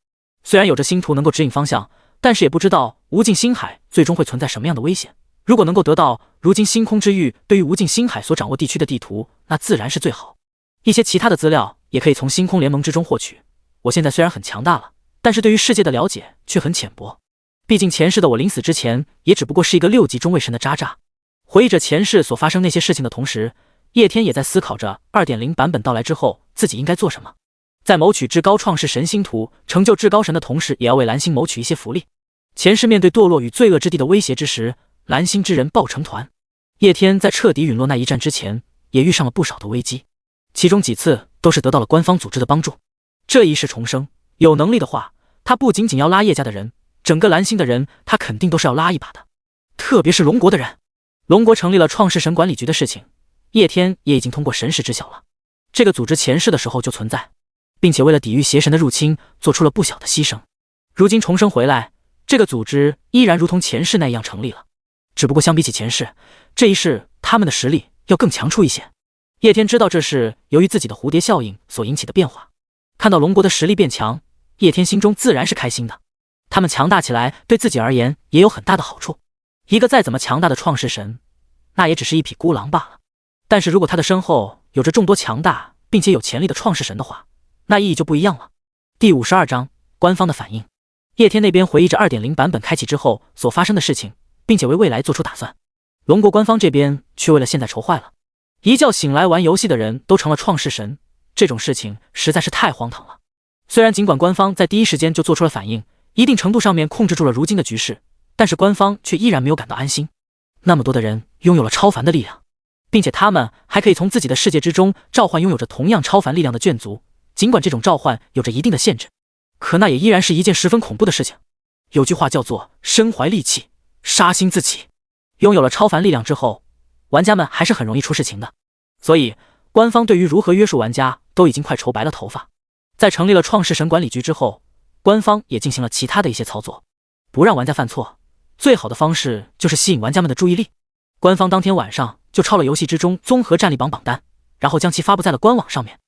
[SPEAKER 1] 虽然有着星图能够指引方向，但是也不知道无尽星海最终会存在什么样的危险。如果能够得到如今星空之域对于无尽星海所掌握地区的地图，那自然是最好。一些其他的资料也可以从星空联盟之中获取。我现在虽然很强大了，但是对于世界的了解却很浅薄。毕竟前世的我临死之前也只不过是一个6级中位神的渣渣。回忆着前世所发生那些事情的同时，叶天也在思考着 2.0 版本到来之后自己应该做什么。在谋取至高创世神星图成就至高神的同时，也要为蓝星谋取一些福利。前世面对堕落与罪恶之地的威胁之时，蓝星之人抱成团。叶天在彻底陨落那一战之前也遇上了不少的危机，其中几次都是得到了官方组织的帮助。这一世重生，有能力的话，他不仅仅要拉叶家的人，整个蓝星的人他肯定都是要拉一把的，特别是龙国的人。龙国成立了创世神管理局的事情，叶天也已经通过神识知晓了。这个组织前世的时候就存在，并且为了抵御邪神的入侵做出了不小的牺牲。如今重生回来，这个组织依然如同前世那样成立了，只不过相比起前世，这一世他们的实力要更强出一些。叶天知道这是由于自己的蝴蝶效应所引起的变化，看到龙国的实力变强，叶天心中自然是开心的。他们强大起来对自己而言也有很大的好处。一个再怎么强大的创世神，那也只是一匹孤狼罢了，但是如果他的身后有着众多强大并且有潜力的创世神的话，那意义就不一样了。第52章官方的反应。叶天那边回忆着 2.0 版本开启之后所发生的事情，并且为未来做出打算。龙国官方这边却为了现在愁坏了，一觉醒来玩游戏的人都成了创世神，这种事情实在是太荒唐了。虽然尽管官方在第一时间就做出了反应，一定程度上面控制住了如今的局势，但是官方却依然没有感到安心。那么多的人拥有了超凡的力量，并且他们还可以从自己的世界之中召唤拥有着同样超凡力量的眷族，尽管这种召唤有着一定的限制，可那也依然是一件十分恐怖的事情。有句话叫做身怀利器，杀心自起。拥有了超凡力量之后，玩家们还是很容易出事情的，所以官方对于如何约束玩家都已经快愁白了头发。在成立了创世神管理局之后，官方也进行了其他的一些操作，不让玩家犯错，最好的方式就是吸引玩家们的注意力。官方当天晚上就抄了游戏之中综合战力榜榜单，然后将其发布在了官网上面，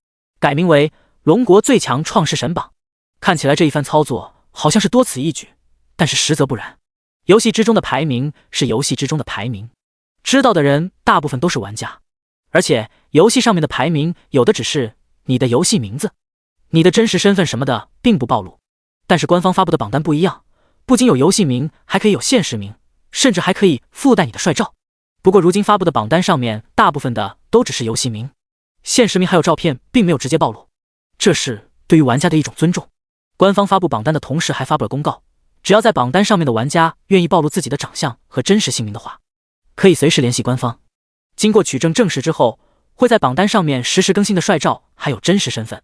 [SPEAKER 1] 改名为龙国最强创世神榜。看起来这一番操作好像是多此一举，但是实则不然。游戏之中的排名是游戏之中的排名，知道的人大部分都是玩家，而且游戏上面的排名有的只是你的游戏名字，你的真实身份什么的并不暴露。但是官方发布的榜单不一样，不仅有游戏名，还可以有现实名，甚至还可以附带你的帅照。不过如今发布的榜单上面大部分的都只是游戏名，现实名还有照片并没有直接暴露，这是对于玩家的一种尊重。官方发布榜单的同时还发布了公告，只要在榜单上面的玩家愿意暴露自己的长相和真实姓名的话，可以随时联系官方。经过取证证实之后，会在榜单上面实时更新的帅照还有真实身份。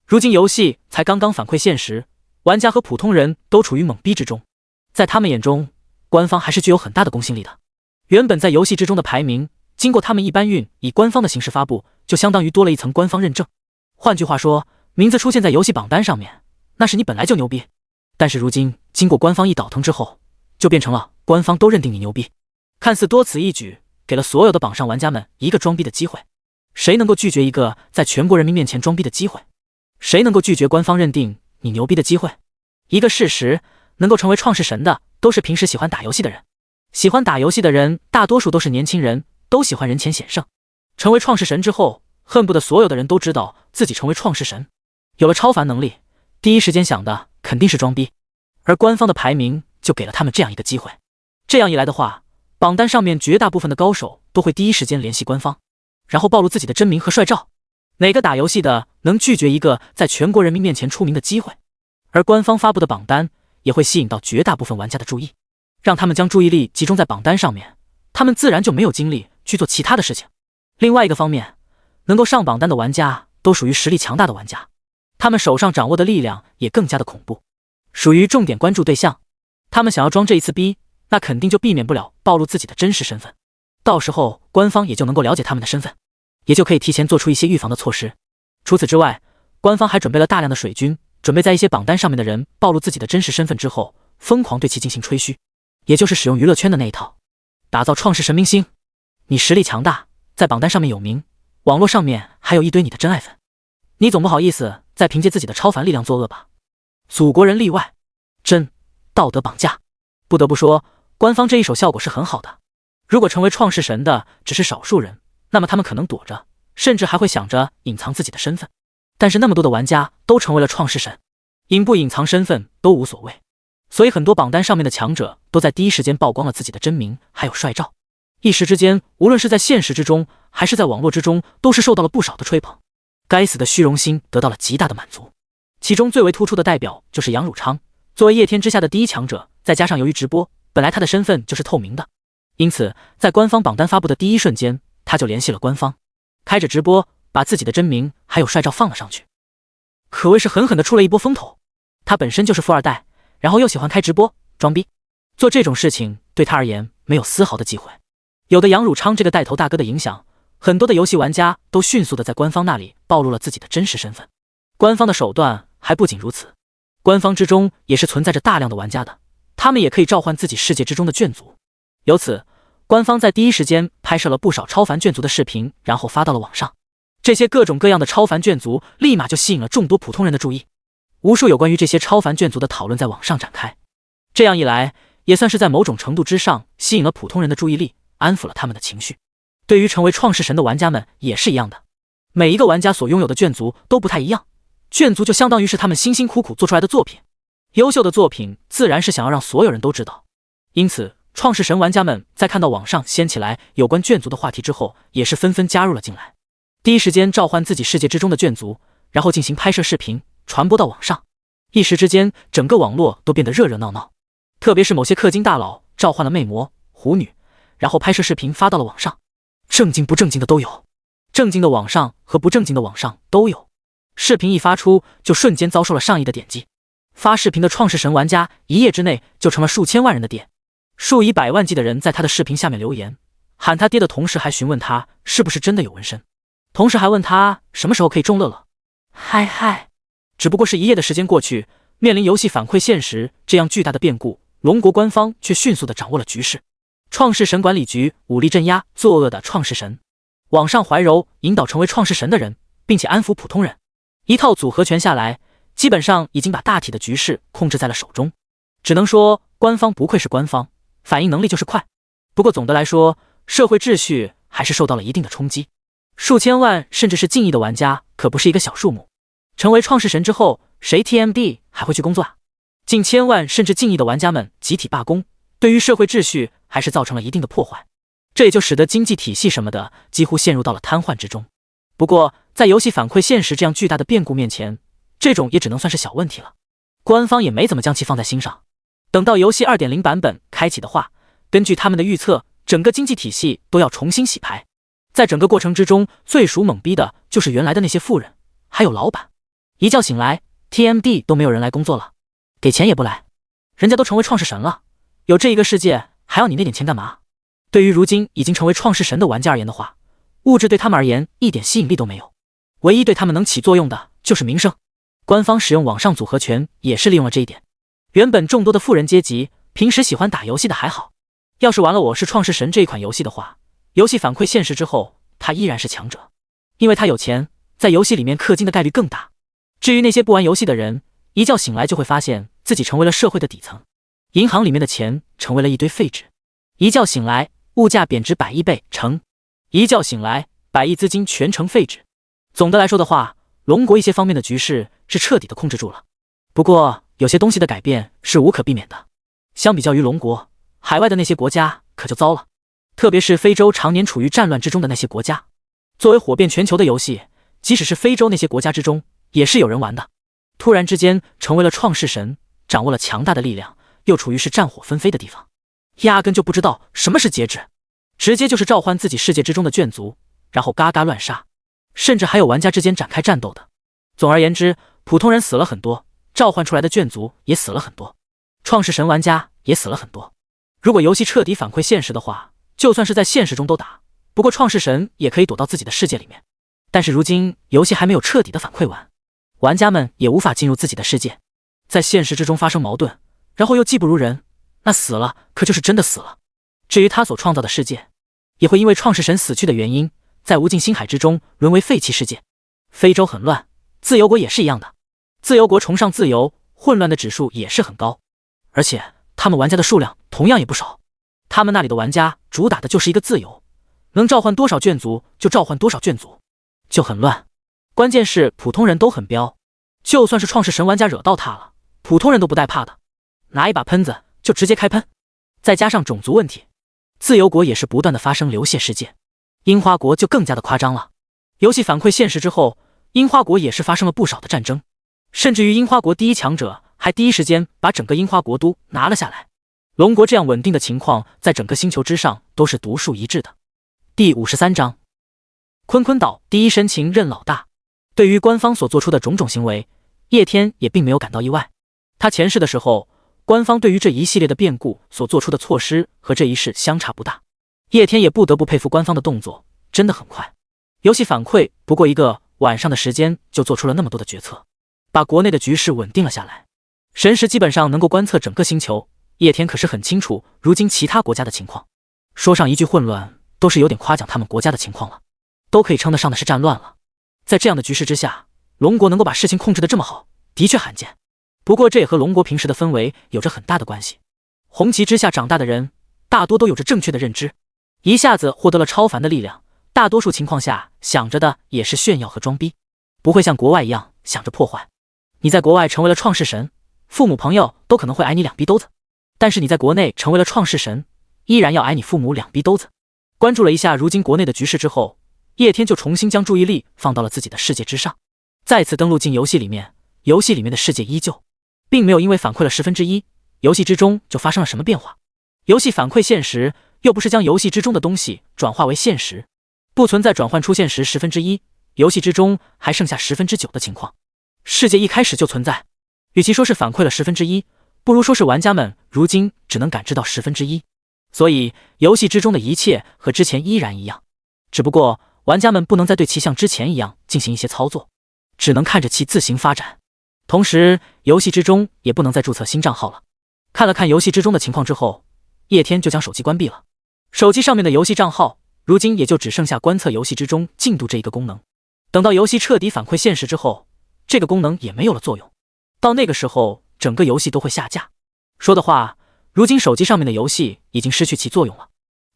[SPEAKER 1] 如今游戏才刚刚反馈现实，玩家和普通人都处于懵逼之中，在他们眼中，官方还是具有很大的公信力的。原本在游戏之中的排名，经过他们一搬运以官方的形式发布，就相当于多了一层官方认证。换句话说，名字出现在游戏榜单上面，那是你本来就牛逼，但是如今经过官方一倒腾之后，就变成了官方都认定你牛逼。看似多此一举，给了所有的榜上玩家们一个装逼的机会。谁能够拒绝一个在全国人民面前装逼的机会？谁能够拒绝官方认定你牛逼的机会？一个事实，能够成为创世神的，都是平时喜欢打游戏的人。喜欢打游戏的人，大多数都是年轻人，都喜欢人前显圣。成为创世神之后，恨不得所有的人都知道自己成为创世神。有了超凡能力，第一时间想的肯定是装逼，而官方的排名就给了他们这样一个机会。这样一来的话，榜单上面绝大部分的高手都会第一时间联系官方，然后暴露自己的真名和帅照。哪个打游戏的能拒绝一个在全国人民面前出名的机会？而官方发布的榜单也会吸引到绝大部分玩家的注意，让他们将注意力集中在榜单上面，他们自然就没有精力去做其他的事情。另外一个方面，能够上榜单的玩家都属于实力强大的玩家，他们手上掌握的力量也更加的恐怖，属于重点关注对象。他们想要装这一次逼，那肯定就避免不了暴露自己的真实身份，到时候官方也就能够了解他们的身份，也就可以提前做出一些预防的措施。除此之外，官方还准备了大量的水军，准备在一些榜单上面的人暴露自己的真实身份之后，疯狂对其进行吹嘘，也就是使用娱乐圈的那一套，打造创世神明星。你实力强大，在榜单上面有名，网络上面还有一堆你的真爱粉，你总不好意思再凭借自己的超凡力量作恶吧？祖国人例外，真道德绑架。不得不说，官方这一手效果是很好的。如果成为创世神的只是少数人，那么他们可能躲着，甚至还会想着隐藏自己的身份。但是那么多的玩家都成为了创世神，隐不隐藏身份都无所谓，所以很多榜单上面的强者都在第一时间曝光了自己的真名还有帅照。一时之间，无论是在现实之中还是在网络之中，都是受到了不少的吹捧。该死的虚荣心得到了极大的满足。其中最为突出的代表就是杨汝昌，作为夜天之下的第一强者，再加上由于直播，本来他的身份就是透明的，因此在官方榜单发布的第一瞬间，他就联系了官方，开着直播，把自己的真名还有帅照放了上去，可谓是狠狠的出了一波风头。他本身就是富二代，然后又喜欢开直播装逼，做这种事情对他而言没有丝毫的忌讳。有的杨汝昌这个带头大哥的影响，很多的游戏玩家都迅速的在官方那里暴露了自己的真实身份。官方的手段还不仅如此，官方之中也是存在着大量的玩家的，他们也可以召唤自己世界之中的眷族。由此，官方在第一时间拍摄了不少超凡眷族的视频，然后发到了网上。这些各种各样的超凡眷族立马就吸引了众多普通人的注意，无数有关于这些超凡眷族的讨论在网上展开。这样一来，也算是在某种程度之上吸引了普通人的注意力，安抚了他们的情绪。对于成为创世神的玩家们也是一样的，每一个玩家所拥有的眷族都不太一样，眷族就相当于是他们辛辛苦苦做出来的作品，优秀的作品自然是想要让所有人都知道。因此，创世神玩家们在看到网上掀起来有关眷族的话题之后，也是纷纷加入了进来，第一时间召唤自己世界之中的眷族，然后进行拍摄视频传播到网上。一时之间，整个网络都变得热热闹闹，特别是某些氪金大佬召唤了魅魔、狐女，然后拍摄视频发到了网上，正经不正经的都有，正经的网上和不正经的网上都有。视频一发出，就瞬间遭受了上亿的点击。发视频的创世神玩家一夜之内就成了数千万人的爹，数以百万计的人在他的视频下面留言，喊他爹的同时还询问他是不是真的有纹身，同时还问他什么时候可以中乐乐。嗨嗨，只不过是一夜的时间过去，面临游戏反馈现实这样巨大的变故，龙国官方却迅速地掌握了局势。创世神管理局武力镇压作恶的创世神，网上怀柔引导成为创世神的人，并且安抚普通人，一套组合拳下来，基本上已经把大体的局势控制在了手中。只能说官方不愧是官方，反应能力就是快。不过总的来说，社会秩序还是受到了一定的冲击，数千万甚至是近亿的玩家可不是一个小数目。成为创世神之后，谁 TMD 还会去工作啊？近千万甚至近亿的玩家们集体罢工，对于社会秩序还是造成了一定的破坏，这也就使得经济体系什么的几乎陷入到了瘫痪之中。不过在游戏反馈现实这样巨大的变故面前，这种也只能算是小问题了，官方也没怎么将其放在心上。等到游戏 2.0 版本开启的话，根据他们的预测，整个经济体系都要重新洗牌。在整个过程之中，最属懵逼的就是原来的那些富人还有老板，一觉醒来 TMD 都没有人来工作了，给钱也不来，人家都成为创世神了，有这一个世界还要你那点钱干嘛？对于如今已经成为创世神的玩家而言的话，物质对他们而言一点吸引力都没有，唯一对他们能起作用的就是名声。官方使用网上组合拳也是利用了这一点。原本众多的富人阶级，平时喜欢打游戏的还好，要是玩了我是创世神这一款游戏的话，游戏反馈现实之后，他依然是强者，因为他有钱，在游戏里面氪金的概率更大。至于那些不玩游戏的人，一觉醒来就会发现自己成为了社会的底层，银行里面的钱成为了一堆废纸。一觉醒来，物价贬值100亿倍，一觉醒来，100亿资金全成废纸。总的来说的话，龙国一些方面的局势是彻底的控制住了。不过有些东西的改变是无可避免的。相比较于龙国，海外的那些国家可就糟了，特别是非洲常年处于战乱之中的那些国家。作为火遍全球的游戏，即使是非洲那些国家之中，也是有人玩的。突然之间成为了创世神，掌握了强大的力量，又处于是战火纷飞的地方，压根就不知道什么是节制，直接就是召唤自己世界之中的眷族，然后嘎嘎乱杀，甚至还有玩家之间展开战斗的。总而言之，普通人死了很多，召唤出来的眷族也死了很多，创世神玩家也死了很多。如果游戏彻底反馈现实的话，就算是在现实中都打，不过创世神也可以躲到自己的世界里面。但是如今游戏还没有彻底的反馈完，玩家们也无法进入自己的世界，在现实之中发生矛盾，然后又技不如人，那死了可就是真的死了。至于他所创造的世界，也会因为创世神死去的原因，在无尽星海之中沦为废弃世界。非洲很乱，自由国也是一样的，自由国崇尚自由，混乱的指数也是很高，而且他们玩家的数量同样也不少。他们那里的玩家主打的就是一个自由，能召唤多少眷族就召唤多少眷族，就很乱。关键是普通人都很彪，就算是创世神玩家惹到他了，普通人都不带怕的，拿一把喷子就直接开喷。再加上种族问题，自由国也是不断的发生流血事件，樱花国就更加的夸张了。游戏反馈现实之后，樱花国也是发生了不少的战争，甚至于樱花国第一强者还第一时间把整个樱花国都拿了下来。龙国这样稳定的情况在整个星球之上都是独树一帜的。第53章，坤坤岛第一深情任老大。对于官方所做出的种种行为，叶天也并没有感到意外。他前世的时候，官方对于这一系列的变故所做出的措施和这一世相差不大。叶天也不得不佩服官方的动作，真的很快。游戏反馈不过一个晚上的时间就做出了那么多的决策，把国内的局势稳定了下来。神识基本上能够观测整个星球，叶天可是很清楚如今其他国家的情况。说上一句混乱，都是有点夸奖他们国家的情况了，都可以称得上的是战乱了。在这样的局势之下，龙国能够把事情控制得这么好，的确罕见。不过这也和龙国平时的氛围有着很大的关系。红旗之下长大的人，大多都有着正确的认知，一下子获得了超凡的力量，大多数情况下想着的也是炫耀和装逼，不会像国外一样想着破坏。你在国外成为了创世神，父母朋友都可能会挨你2逼兜子，但是你在国内成为了创世神，依然要挨你父母2逼兜子。关注了一下如今国内的局势之后，叶天就重新将注意力放到了自己的世界之上，再次登录进游戏里面。游戏里面的世界依旧，并没有因为反馈了1/10，游戏之中就发生了什么变化。游戏反馈现实，又不是将游戏之中的东西转化为现实，不存在转换出现时1/10，游戏之中还剩下9%的情况。世界一开始就存在，与其说是反馈了1/10，不如说是玩家们如今只能感知到1/10。所以游戏之中的一切和之前依然一样，只不过玩家们不能再对其像之前一样进行一些操作，只能看着其自行发展。同时游戏之中也不能再注册新账号了。看了看游戏之中的情况之后，叶天就将手机关闭了。手机上面的游戏账号如今也就只剩下观测游戏之中进度这一个功能。等到游戏彻底反馈现实之后，这个功能也没有了作用，到那个时候整个游戏都会下架。说的话，如今手机上面的游戏已经失去其作用了，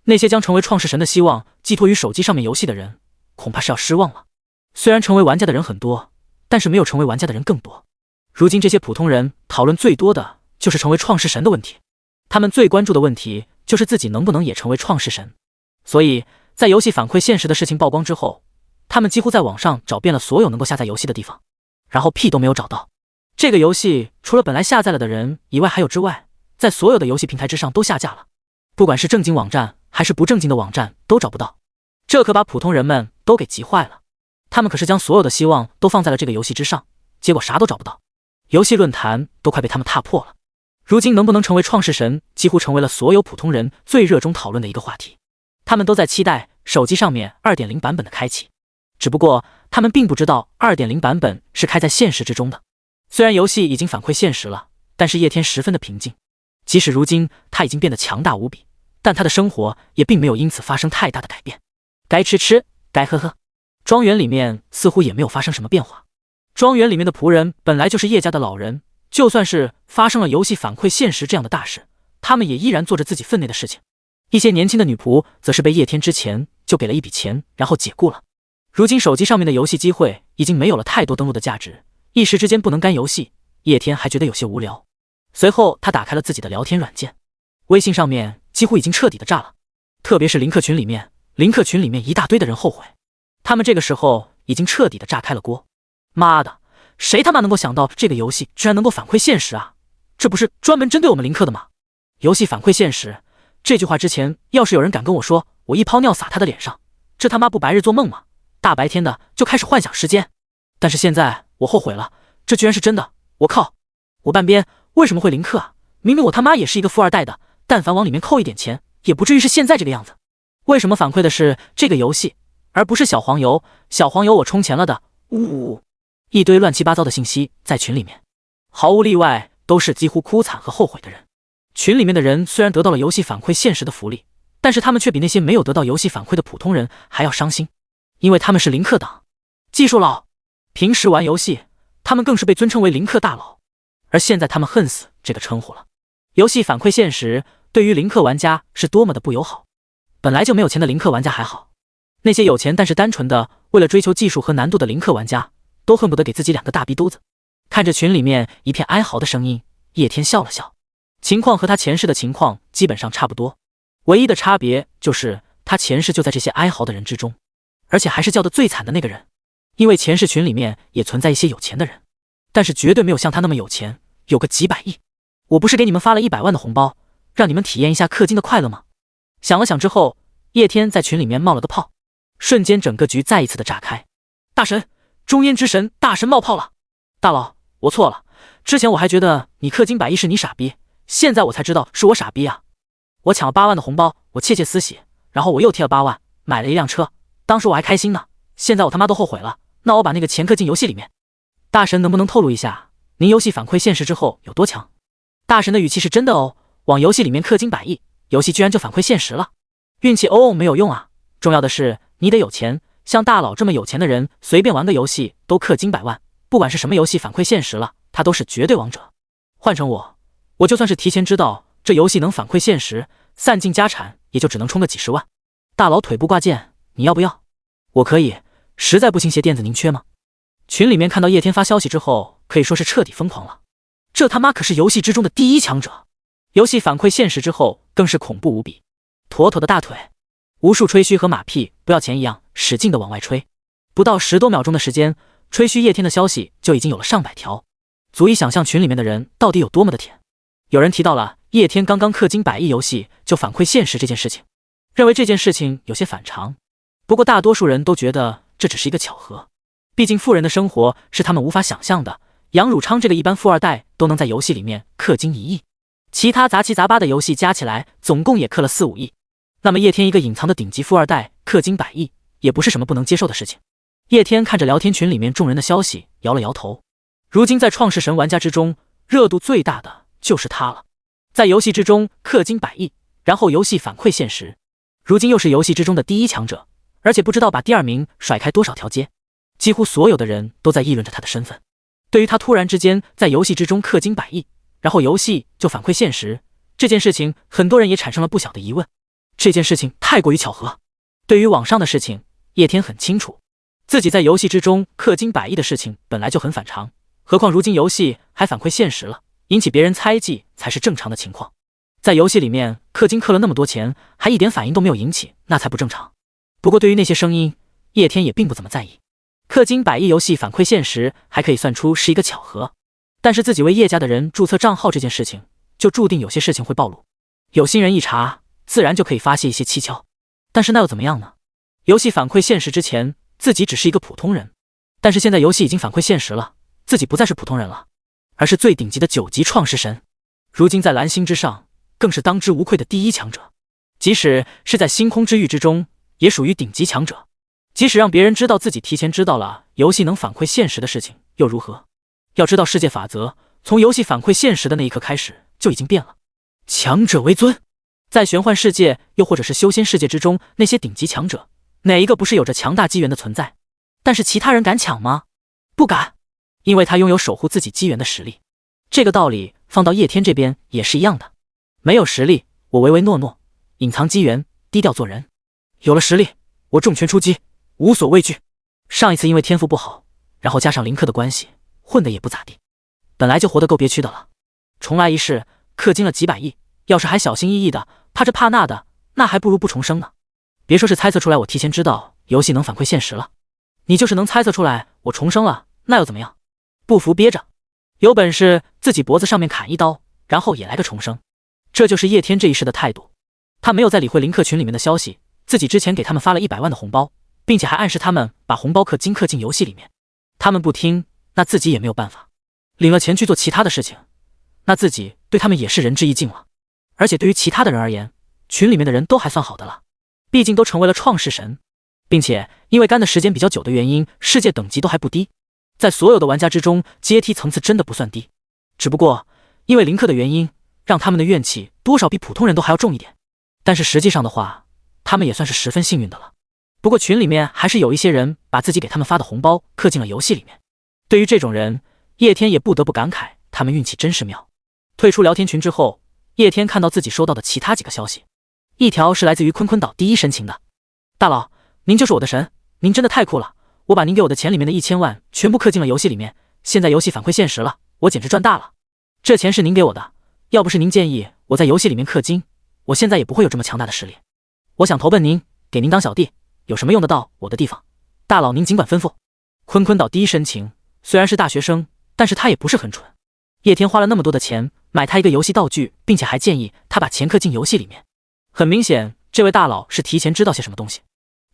[SPEAKER 1] 那些将成为创世神的希望寄托于手机上面游戏的人，恐怕是要失望了。虽然成为玩家的人很多，但是没有成为玩家的人更多。如今这些普通人讨论最多的就是成为创世神的问题，他们最关注的问题就是自己能不能也成为创世神。所以在游戏反馈现实的事情曝光之后，他们几乎在网上找遍了所有能够下载游戏的地方，然后屁都没有找到。这个游戏除了本来下载了的人以外还有之外，在所有的游戏平台之上都下架了，不管是正经网站还是不正经的网站都找不到。这可把普通人们都给急坏了，他们可是将所有的希望都放在了这个游戏之上，结果啥都找不到。游戏论坛都快被他们踏破了。如今能不能成为创世神几乎成为了所有普通人最热衷讨论的一个话题，他们都在期待手机上面 2.0 版本的开启，只不过他们并不知道 2.0 版本是开在现实之中的。虽然游戏已经反馈现实了，但是叶天十分的平静，即使如今他已经变得强大无比，但他的生活也并没有因此发生太大的改变。该吃吃，该喝喝，庄园里面似乎也没有发生什么变化。庄园里面的仆人本来就是叶家的老人，就算是发生了游戏反馈现实这样的大事，他们也依然做着自己分内的事情。一些年轻的女仆则是被叶天之前就给了一笔钱，然后解雇了。如今手机上面的游戏机会已经没有了太多登录的价值，一时之间不能干游戏，叶天还觉得有些无聊。随后他打开了自己的聊天软件，微信上面几乎已经彻底的炸了，特别是林克群里面一大堆的人后悔，他们这个时候已经彻底的炸开了锅。妈的，谁他妈能够想到这个游戏居然能够反馈现实啊？这不是专门针对我们林克的吗？游戏反馈现实这句话之前要是有人敢跟我说，我一泡尿洒他的脸上，这他妈不白日做梦吗？大白天的就开始幻想时间。但是现在我后悔了，这居然是真的。我靠，我半边为什么会林克啊？明明我他妈也是一个富二代的，但凡往里面扣一点钱也不至于是现在这个样子。为什么反馈的是这个游戏而不是小黄油？小黄油我充钱了的。一堆乱七八糟的信息在群里面，毫无例外都是几乎哭惨和后悔的人。群里面的人虽然得到了游戏反馈现实的福利，但是他们却比那些没有得到游戏反馈的普通人还要伤心，因为他们是林克党技术佬，平时玩游戏他们更是被尊称为林克大佬，而现在他们恨死这个称呼了。游戏反馈现实对于林克玩家是多么的不友好。本来就没有钱的林克玩家还好，那些有钱但是单纯的为了追求技术和难度的林克玩家都恨不得给自己两个大逼肚子。看着群里面一片哀嚎的声音，叶天笑了笑，情况和他前世的情况基本上差不多，唯一的差别就是他前世就在这些哀嚎的人之中，而且还是叫得最惨的那个人。因为前世群里面也存在一些有钱的人，但是绝对没有像他那么有钱，有个几百亿。我不是给你们发了100万的红包，让你们体验一下氪金的快乐吗？想了想之后，叶天在群里面冒了个泡，瞬间整个局再一次的炸开。大神，中烟之神大神冒泡了！大佬，我错了，之前我还觉得你氪金100亿是你傻逼，现在我才知道是我傻逼啊！我抢了8万的红包，我窃窃私喜，然后我又贴了8万，买了一辆车，当时我还开心呢，现在我他妈都后悔了，那我把那个钱氪进游戏里面。大神能不能透露一下，您游戏反馈现实之后有多强？大神的语气是真的哦，往游戏里面氪金100亿，游戏居然就反馈现实了。运气没有用啊，重要的是你得有钱，像大佬这么有钱的人，随便玩个游戏都氪金100万，不管是什么游戏反馈现实了，他都是绝对王者。换成我就算是提前知道这游戏能反馈现实，散尽家产也就只能充个几十万。大佬腿不挂件，你要不要？我可以，实在不行鞋垫子您缺吗？群里面看到叶天发消息之后，可以说是彻底疯狂了。这他妈可是游戏之中的第一强者，游戏反馈现实之后更是恐怖无比。妥妥的大腿，无数吹嘘和马屁不要钱一样使劲的往外吹，不到10多秒钟的时间，吹嘘叶天的消息就已经有了上百条，足以想象群里面的人到底有多么的舔。有人提到了叶天刚刚氪金100亿游戏就反馈现实这件事情，认为这件事情有些反常，不过大多数人都觉得这只是一个巧合，毕竟富人的生活是他们无法想象的。杨汝昌这个一般富二代都能在游戏里面氪金1亿，其他杂七杂八的游戏加起来总共也氪了4、5亿。那么叶天一个隐藏的顶级富二代氪金100亿，也不是什么不能接受的事情。叶天看着聊天群里面众人的消息，摇了摇头。如今在创世神玩家之中，热度最大的就是他了。在游戏之中氪金100亿，然后游戏反馈现实，如今又是游戏之中的第一强者，而且不知道把第2名甩开多少条街。几乎所有的人都在议论着他的身份。对于他突然之间在游戏之中氪金100亿，然后游戏就反馈现实这件事情，很多人也产生了不小的疑问。这件事情太过于巧合。对于网上的事情，叶天很清楚，自己在游戏之中氪金100亿的事情本来就很反常，何况如今游戏还反馈现实了，引起别人猜忌才是正常的情况。在游戏里面氪金氪了那么多钱，还一点反应都没有引起，那才不正常。不过对于那些声音，叶天也并不怎么在意。氪金100亿游戏反馈现实还可以算出是一个巧合，但是自己为叶家的人注册账号这件事情，就注定有些事情会暴露。有心人一查，自然就可以发现一些蹊跷。但是那又怎么样呢？游戏反馈现实之前，自己只是一个普通人，但是现在游戏已经反馈现实了，自己不再是普通人了，而是最顶级的9级创世神。如今在蓝星之上，更是当之无愧的第一强者，即使是在星空之域之中，也属于顶级强者。即使让别人知道自己提前知道了游戏能反馈现实的事情，又如何？要知道世界法则，从游戏反馈现实的那一刻开始，就已经变了。强者为尊，在玄幻世界又或者是修仙世界之中，那些顶级强者，哪一个不是有着强大机缘的存在？但是其他人敢抢吗？不敢。因为他拥有守护自己机缘的实力。这个道理放到叶天这边也是一样的，没有实力，我唯唯诺诺，隐藏机缘，低调做人；有了实力，我重拳出击，无所畏惧。上一次因为天赋不好，然后加上林克的关系，混得也不咋地，本来就活得够憋屈的了。重来一世，氪金了几百亿，要是还小心翼翼的，怕这怕那的，那还不如不重生呢。别说是猜测出来我提前知道游戏能反馈现实了，你就是能猜测出来我重生了，那又怎么样？不服憋着，有本事自己脖子上面砍一刀，然后也来个重生。这就是叶天这一世的态度。他没有再理会林克群里面的消息，自己之前给他们发了100万的红包，并且还暗示他们把红包氪金氪进游戏里面。他们不听，那自己也没有办法，领了钱去做其他的事情，那自己对他们也是仁至义尽了。而且对于其他的人而言，群里面的人都还算好的了，毕竟都成为了创世神，并且因为干的时间比较久的原因，世界等级都还不低，在所有的玩家之中，阶梯层次真的不算低。只不过因为林克的原因，让他们的怨气多少比普通人都还要重一点，但是实际上的话，他们也算是十分幸运的了。不过群里面还是有一些人把自己给他们发的红包氪进了游戏里面。对于这种人，叶天也不得不感慨他们运气真是妙。退出聊天群之后，叶天看到自己收到的其他几个消息，一条是来自于坤坤岛第一深情的：大佬，您就是我的神，您真的太酷了，我把您给我的钱里面的1000万全部氪进了游戏里面，现在游戏反馈现实了，我简直赚大了。这钱是您给我的，要不是您建议我在游戏里面氪金，我现在也不会有这么强大的实力。我想投奔您，给您当小弟，有什么用得到我的地方，大佬您尽管吩咐。坤坤岛第一深情虽然是大学生，但是他也不是很蠢。叶天花了那么多的钱买他一个游戏道具，并且还建议他把钱氪进游戏里面，很明显这位大佬是提前知道些什么东西，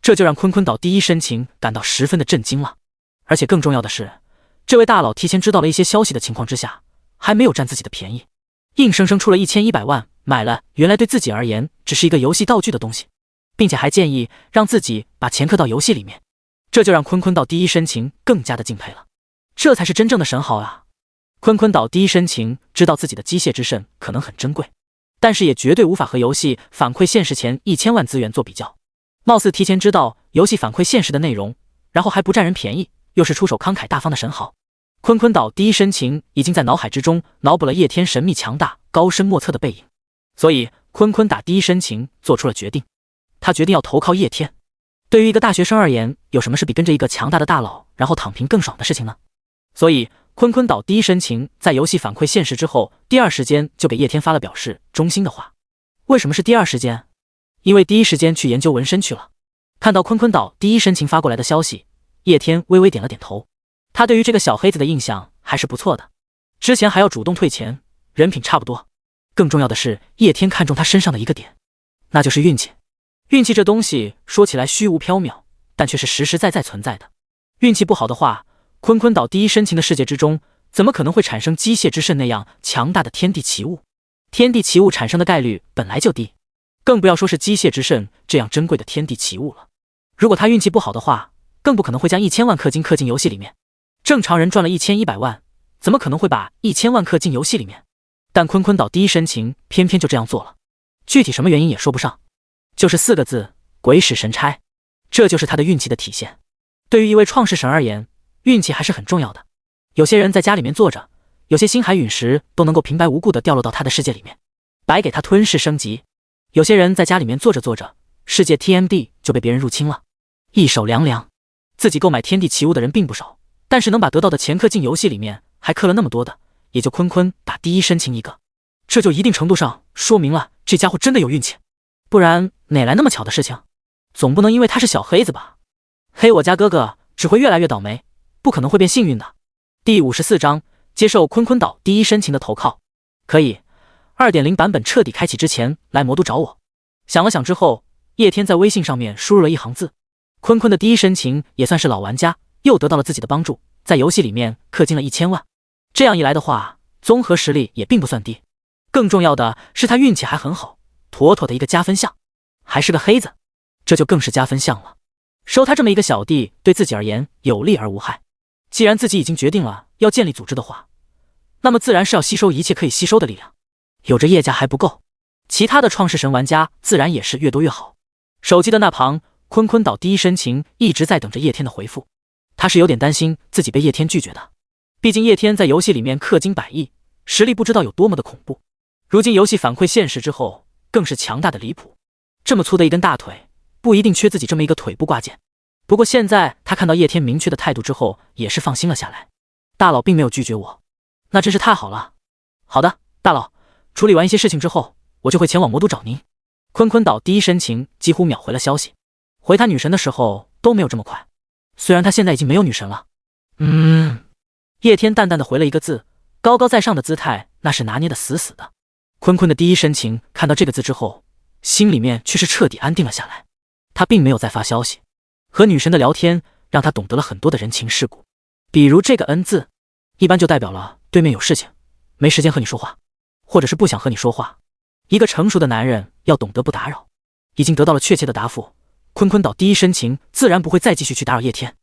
[SPEAKER 1] 这就让坤坤岛第一深情感到十分的震惊了。而且更重要的是，这位大佬提前知道了一些消息的情况之下，还没有占自己的便宜，硬生生出了1100万买了原来对自己而言只是一个游戏道具的东西，并且还建议让自己把钱氪到游戏里面，这就让坤坤岛第一深情更加的敬佩了。这才是真正的神豪啊！坤坤岛第一深情知道自己的机械之肾可能很珍贵，但是也绝对无法和游戏反馈现实前1000万资源做比较。貌似提前知道游戏反馈现实的内容，然后还不占人便宜，又是出手慷慨大方的神豪。坤坤岛第一深情已经在脑海之中脑补了叶天神秘强大、高深莫测的背影，所以坤坤岛第一深情做出了决定，他决定要投靠叶天。对于一个大学生而言，有什么是比跟着一个强大的大佬然后躺平更爽的事情呢？所以坤坤岛第一深情在游戏反馈现实之后，第二时间就给叶天发了表示忠心的话。为什么是第二时间？因为第一时间去研究纹身去了。看到坤坤岛第一深情发过来的消息，叶天微微点了点头。他对于这个小黑子的印象还是不错的，之前还要主动退钱，人品差不多。更重要的是，叶天看中他身上的一个点，那就是运气。运气这东西说起来虚无缥缈，但却是实实在在存在的。运气不好的话，坤坤岛第一深情的世界之中，怎么可能会产生机械之肾那样强大的天地奇物？天地奇物产生的概率本来就低，更不要说是机械之肾这样珍贵的天地奇物了。如果他运气不好的话，更不可能会将1000万氪金氪进游戏里面。正常人赚了1100万，怎么可能会把1000万氪进游戏里面？但坤坤岛第一深情偏偏就这样做了，具体什么原因也说不上，就是4个字：鬼使神差。这就是他的运气的体现。对于一位创世神而言，运气还是很重要的。有些人在家里面坐着，有些星海陨石都能够平白无故的掉落到他的世界里面，白给他吞噬升级。有些人在家里面坐着坐着，世界 TMD 就被别人入侵了，一手凉凉。自己购买天地奇物的人并不少，但是能把得到的钱氪进游戏里面，还氪了那么多的，也就坤坤打第一深情一个。这就一定程度上说明了这家伙真的有运气，不然哪来那么巧的事情？总不能因为他是小黑子吧？黑我家哥哥只会越来越倒霉，不可能会变幸运的。第54章，接受坤坤岛第一深情的投靠。可以 2.0 版本彻底开启之前来魔都找我。想了想之后，叶天在微信上面输入了一行字。坤坤的第一深情也算是老玩家，又得到了自己的帮助，在游戏里面氪金了1000万。这样一来的话，综合实力也并不算低。更重要的是他运气还很好，妥妥的一个加分项，还是个黑子，这就更是加分项了。收他这么一个小弟，对自己而言有利而无害。既然自己已经决定了要建立组织的话，那么自然是要吸收一切可以吸收的力量。有着叶家还不够，其他的创世神玩家自然也是越多越好。手机的那旁，坤坤岛第一深情一直在等着叶天的回复，他是有点担心自己被叶天拒绝的，毕竟叶天在游戏里面氪金100亿，实力不知道有多么的恐怖。如今游戏反馈现实之后，更是强大的离谱。这么粗的一根大腿，不一定缺自己这么一个腿部挂件。不过现在他看到叶天明确的态度之后，也是放心了下来。大佬并没有拒绝我，那真是太好了。好的，大佬，处理完一些事情之后，我就会前往魔都找您。坤坤岛第一深情几乎秒回了消息，回他女神的时候都没有这么快。虽然他现在已经没有女神了。叶天淡淡的回了一个字，高高在上的姿态，那是拿捏的死死的。坤坤的第一深情看到这个字之后，心里面却是彻底安定了下来。他并没有再发消息，和女神的聊天让他懂得了很多的人情世故。比如这个 N 字，一般就代表了对面有事情，没时间和你说话，或者是不想和你说话。一个成熟的男人要懂得不打扰。已经得到了确切的答复，坤坤岛第一深情自然不会再继续去打扰叶天。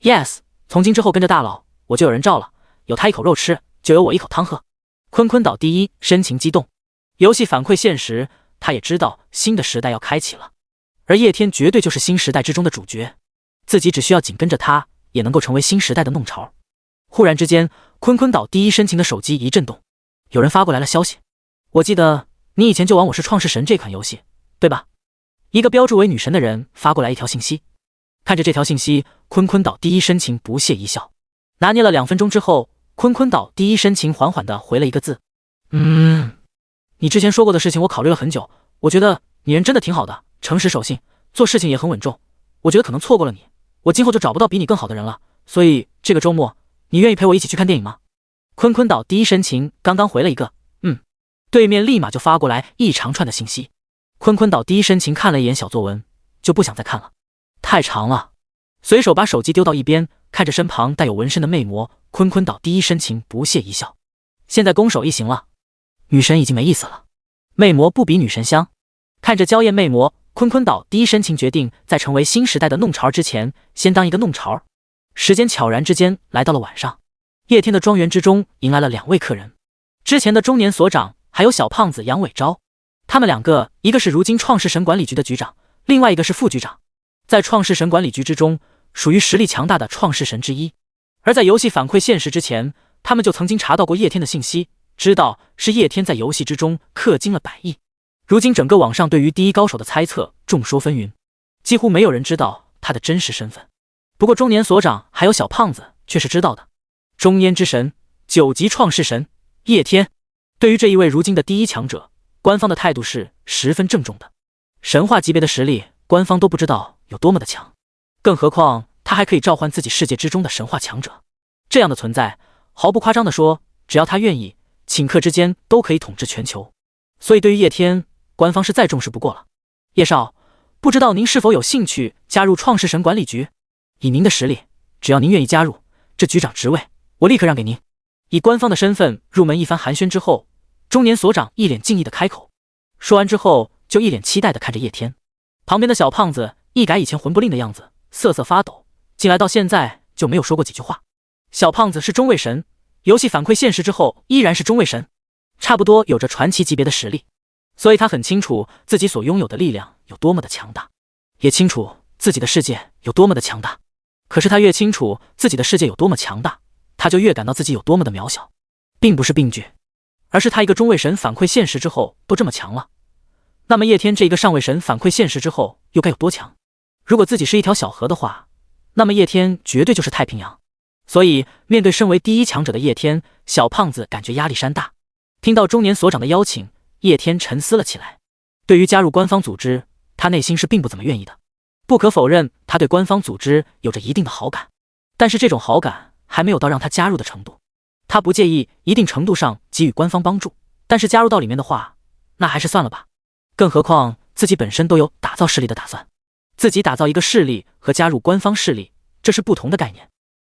[SPEAKER 1] Yes， 从今之后跟着大佬，我就有人罩了，有他一口肉吃，就有我一口汤喝。坤坤岛第一深情激动。游戏反馈现实，他也知道新的时代要开启了，而叶天绝对就是新时代之中的主角，自己只需要紧跟着他，也能够成为新时代的弄潮。忽然之间，坤坤岛第一深情的手机一震动，有人发过来了消息。我记得你以前就玩《我是创世神》这款游戏，对吧？一个标注为女神的人发过来一条信息。看着这条信息，坤坤岛第一深情不屑一笑。拿捏了2分钟之后，坤坤岛第一深情缓缓地回了一个字：你之前说过的事情我考虑了很久，我觉得你人真的挺好的，诚实守信，做事情也很稳重。我觉得可能错过了你，我今后就找不到比你更好的人了，所以这个周末你愿意陪我一起去看电影吗？坤坤岛第一深情刚刚回了一个对面立马就发过来一长串的信息。坤坤岛第一深情看了一眼小作文，就不想再看了，太长了，随手把手机丢到一边，看着身旁带有纹身的魅魔，坤坤岛第一深情不屑一笑。现在攻守一行了，女神已经没意思了，魅魔不比女神香。看着娇艳魅魔，坤坤岛第一深情决定在成为新时代的弄潮之前，先当一个弄潮。时间悄然之间来到了晚上，叶天的庄园之中迎来了2位客人，之前的中年所长还有小胖子杨伟昭。他们2个，一个是如今创世神管理局的局长，另外一个是副局长，在创世神管理局之中属于实力强大的创世神之一。而在游戏反馈现实之前，他们就曾经查到过叶天的信息，知道是叶天在游戏之中氪金了100亿。如今整个网上对于第一高手的猜测众说纷纭，几乎没有人知道他的真实身份。不过中年所长还有小胖子却是知道的。中烟之神，9级创世神叶天。对于这一位如今的第一强者，官方的态度是十分郑重的。神话级别的实力，官方都不知道有多么的强，更何况他还可以召唤自己世界之中的神话强者。这样的存在，毫不夸张地说，只要他愿意，顷刻之间都可以统治全球。所以对于叶天，官方是再重视不过了。叶少，不知道您是否有兴趣加入创世神管理局？以您的实力，只要您愿意加入，这局长职位我立刻让给您。以官方的身份入门一番寒暄之后，中年所长一脸敬意的开口。说完之后，就一脸期待的看着叶天。旁边的小胖子一改以前魂不吝的样子，瑟瑟发抖，进来到现在就没有说过几句话。小胖子是中位神，游戏反馈现实之后依然是中位神，差不多有着传奇级别的实力，所以他很清楚自己所拥有的力量有多么的强大，也清楚自己的世界有多么的强大。可是他越清楚自己的世界有多么强大，他就越感到自己有多么的渺小，并不是病句，而是他一个中位神反馈现实之后都这么强了，那么叶天这一个上位神反馈现实之后又该有多强？如果自己是一条小河的话，那么叶天绝对就是太平洋。所以面对身为第一强者的叶天，小胖子感觉压力山大。听到中年所长的邀请，叶天沉思了起来。对于加入官方组织，他内心是并不怎么愿意的。不可否认，他对官方组织有着一定的好感，但是这种好感还没有到让他加入的程度。他不介意一定程度上给予官方帮助，但是加入到里面的话，那还是算了吧。更何况自己本身都有打造势力的打算，自己打造一个势力和加入官方势力，这是不同的概念。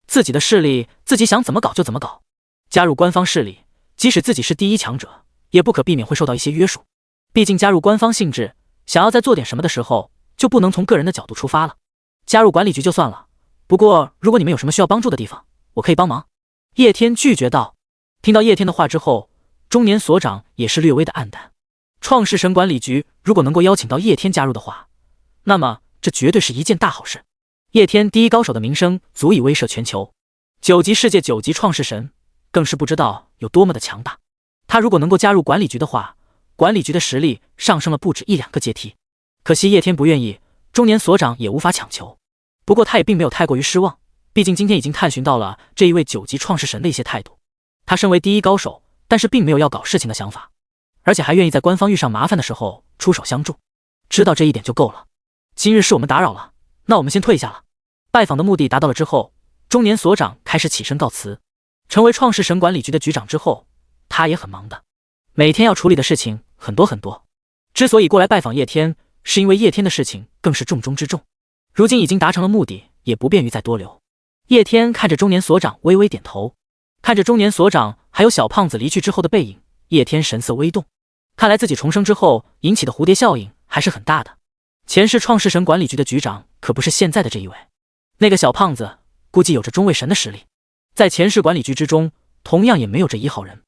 [SPEAKER 1] 自己的势力自己想怎么搞就怎么搞，加入官方势力，即使自己是第一强者，也不可避免会受到一些约束。毕竟加入官方性质，想要在做点什么的时候，就不能从个人的角度出发了。加入管理局就算了，不过如果你们有什么需要帮助的地方，我可以帮忙。叶天拒绝道。听到叶天的话之后，中年所长也是略微的黯淡。创世神管理局如果能够邀请到叶天加入的话，那么这绝对是一件大好事。叶天第一高手的名声足以威慑全球， 9级世界9级创世神，更是不知道有多么的强大。他如果能够加入管理局的话，管理局的实力上升了不止1、2个阶梯。可惜叶天不愿意，中年所长也无法强求。不过他也并没有太过于失望，毕竟今天已经探寻到了这一位9级创世神的一些态度。他身为第一高手，但是并没有要搞事情的想法，而且还愿意在官方遇上麻烦的时候出手相助。知道这一点就够了。今日是我们打扰了，那我们先退下了。拜访的目的达到了之后，中年所长开始起身告辞。成为创世神管理局的局长之后，他也很忙的，每天要处理的事情很多很多。之所以过来拜访叶天，是因为叶天的事情更是重中之重。如今已经达成了目的，也不便于再多留。叶天看着中年所长微微点头，看着中年所长还有小胖子离去之后的背影，叶天神色微动。看来自己重生之后引起的蝴蝶效应还是很大的。前世创世神管理局的局长可不是现在的这一位，那个小胖子估计有着中位神的实力，在前世管理局之中同样也没有这1号人。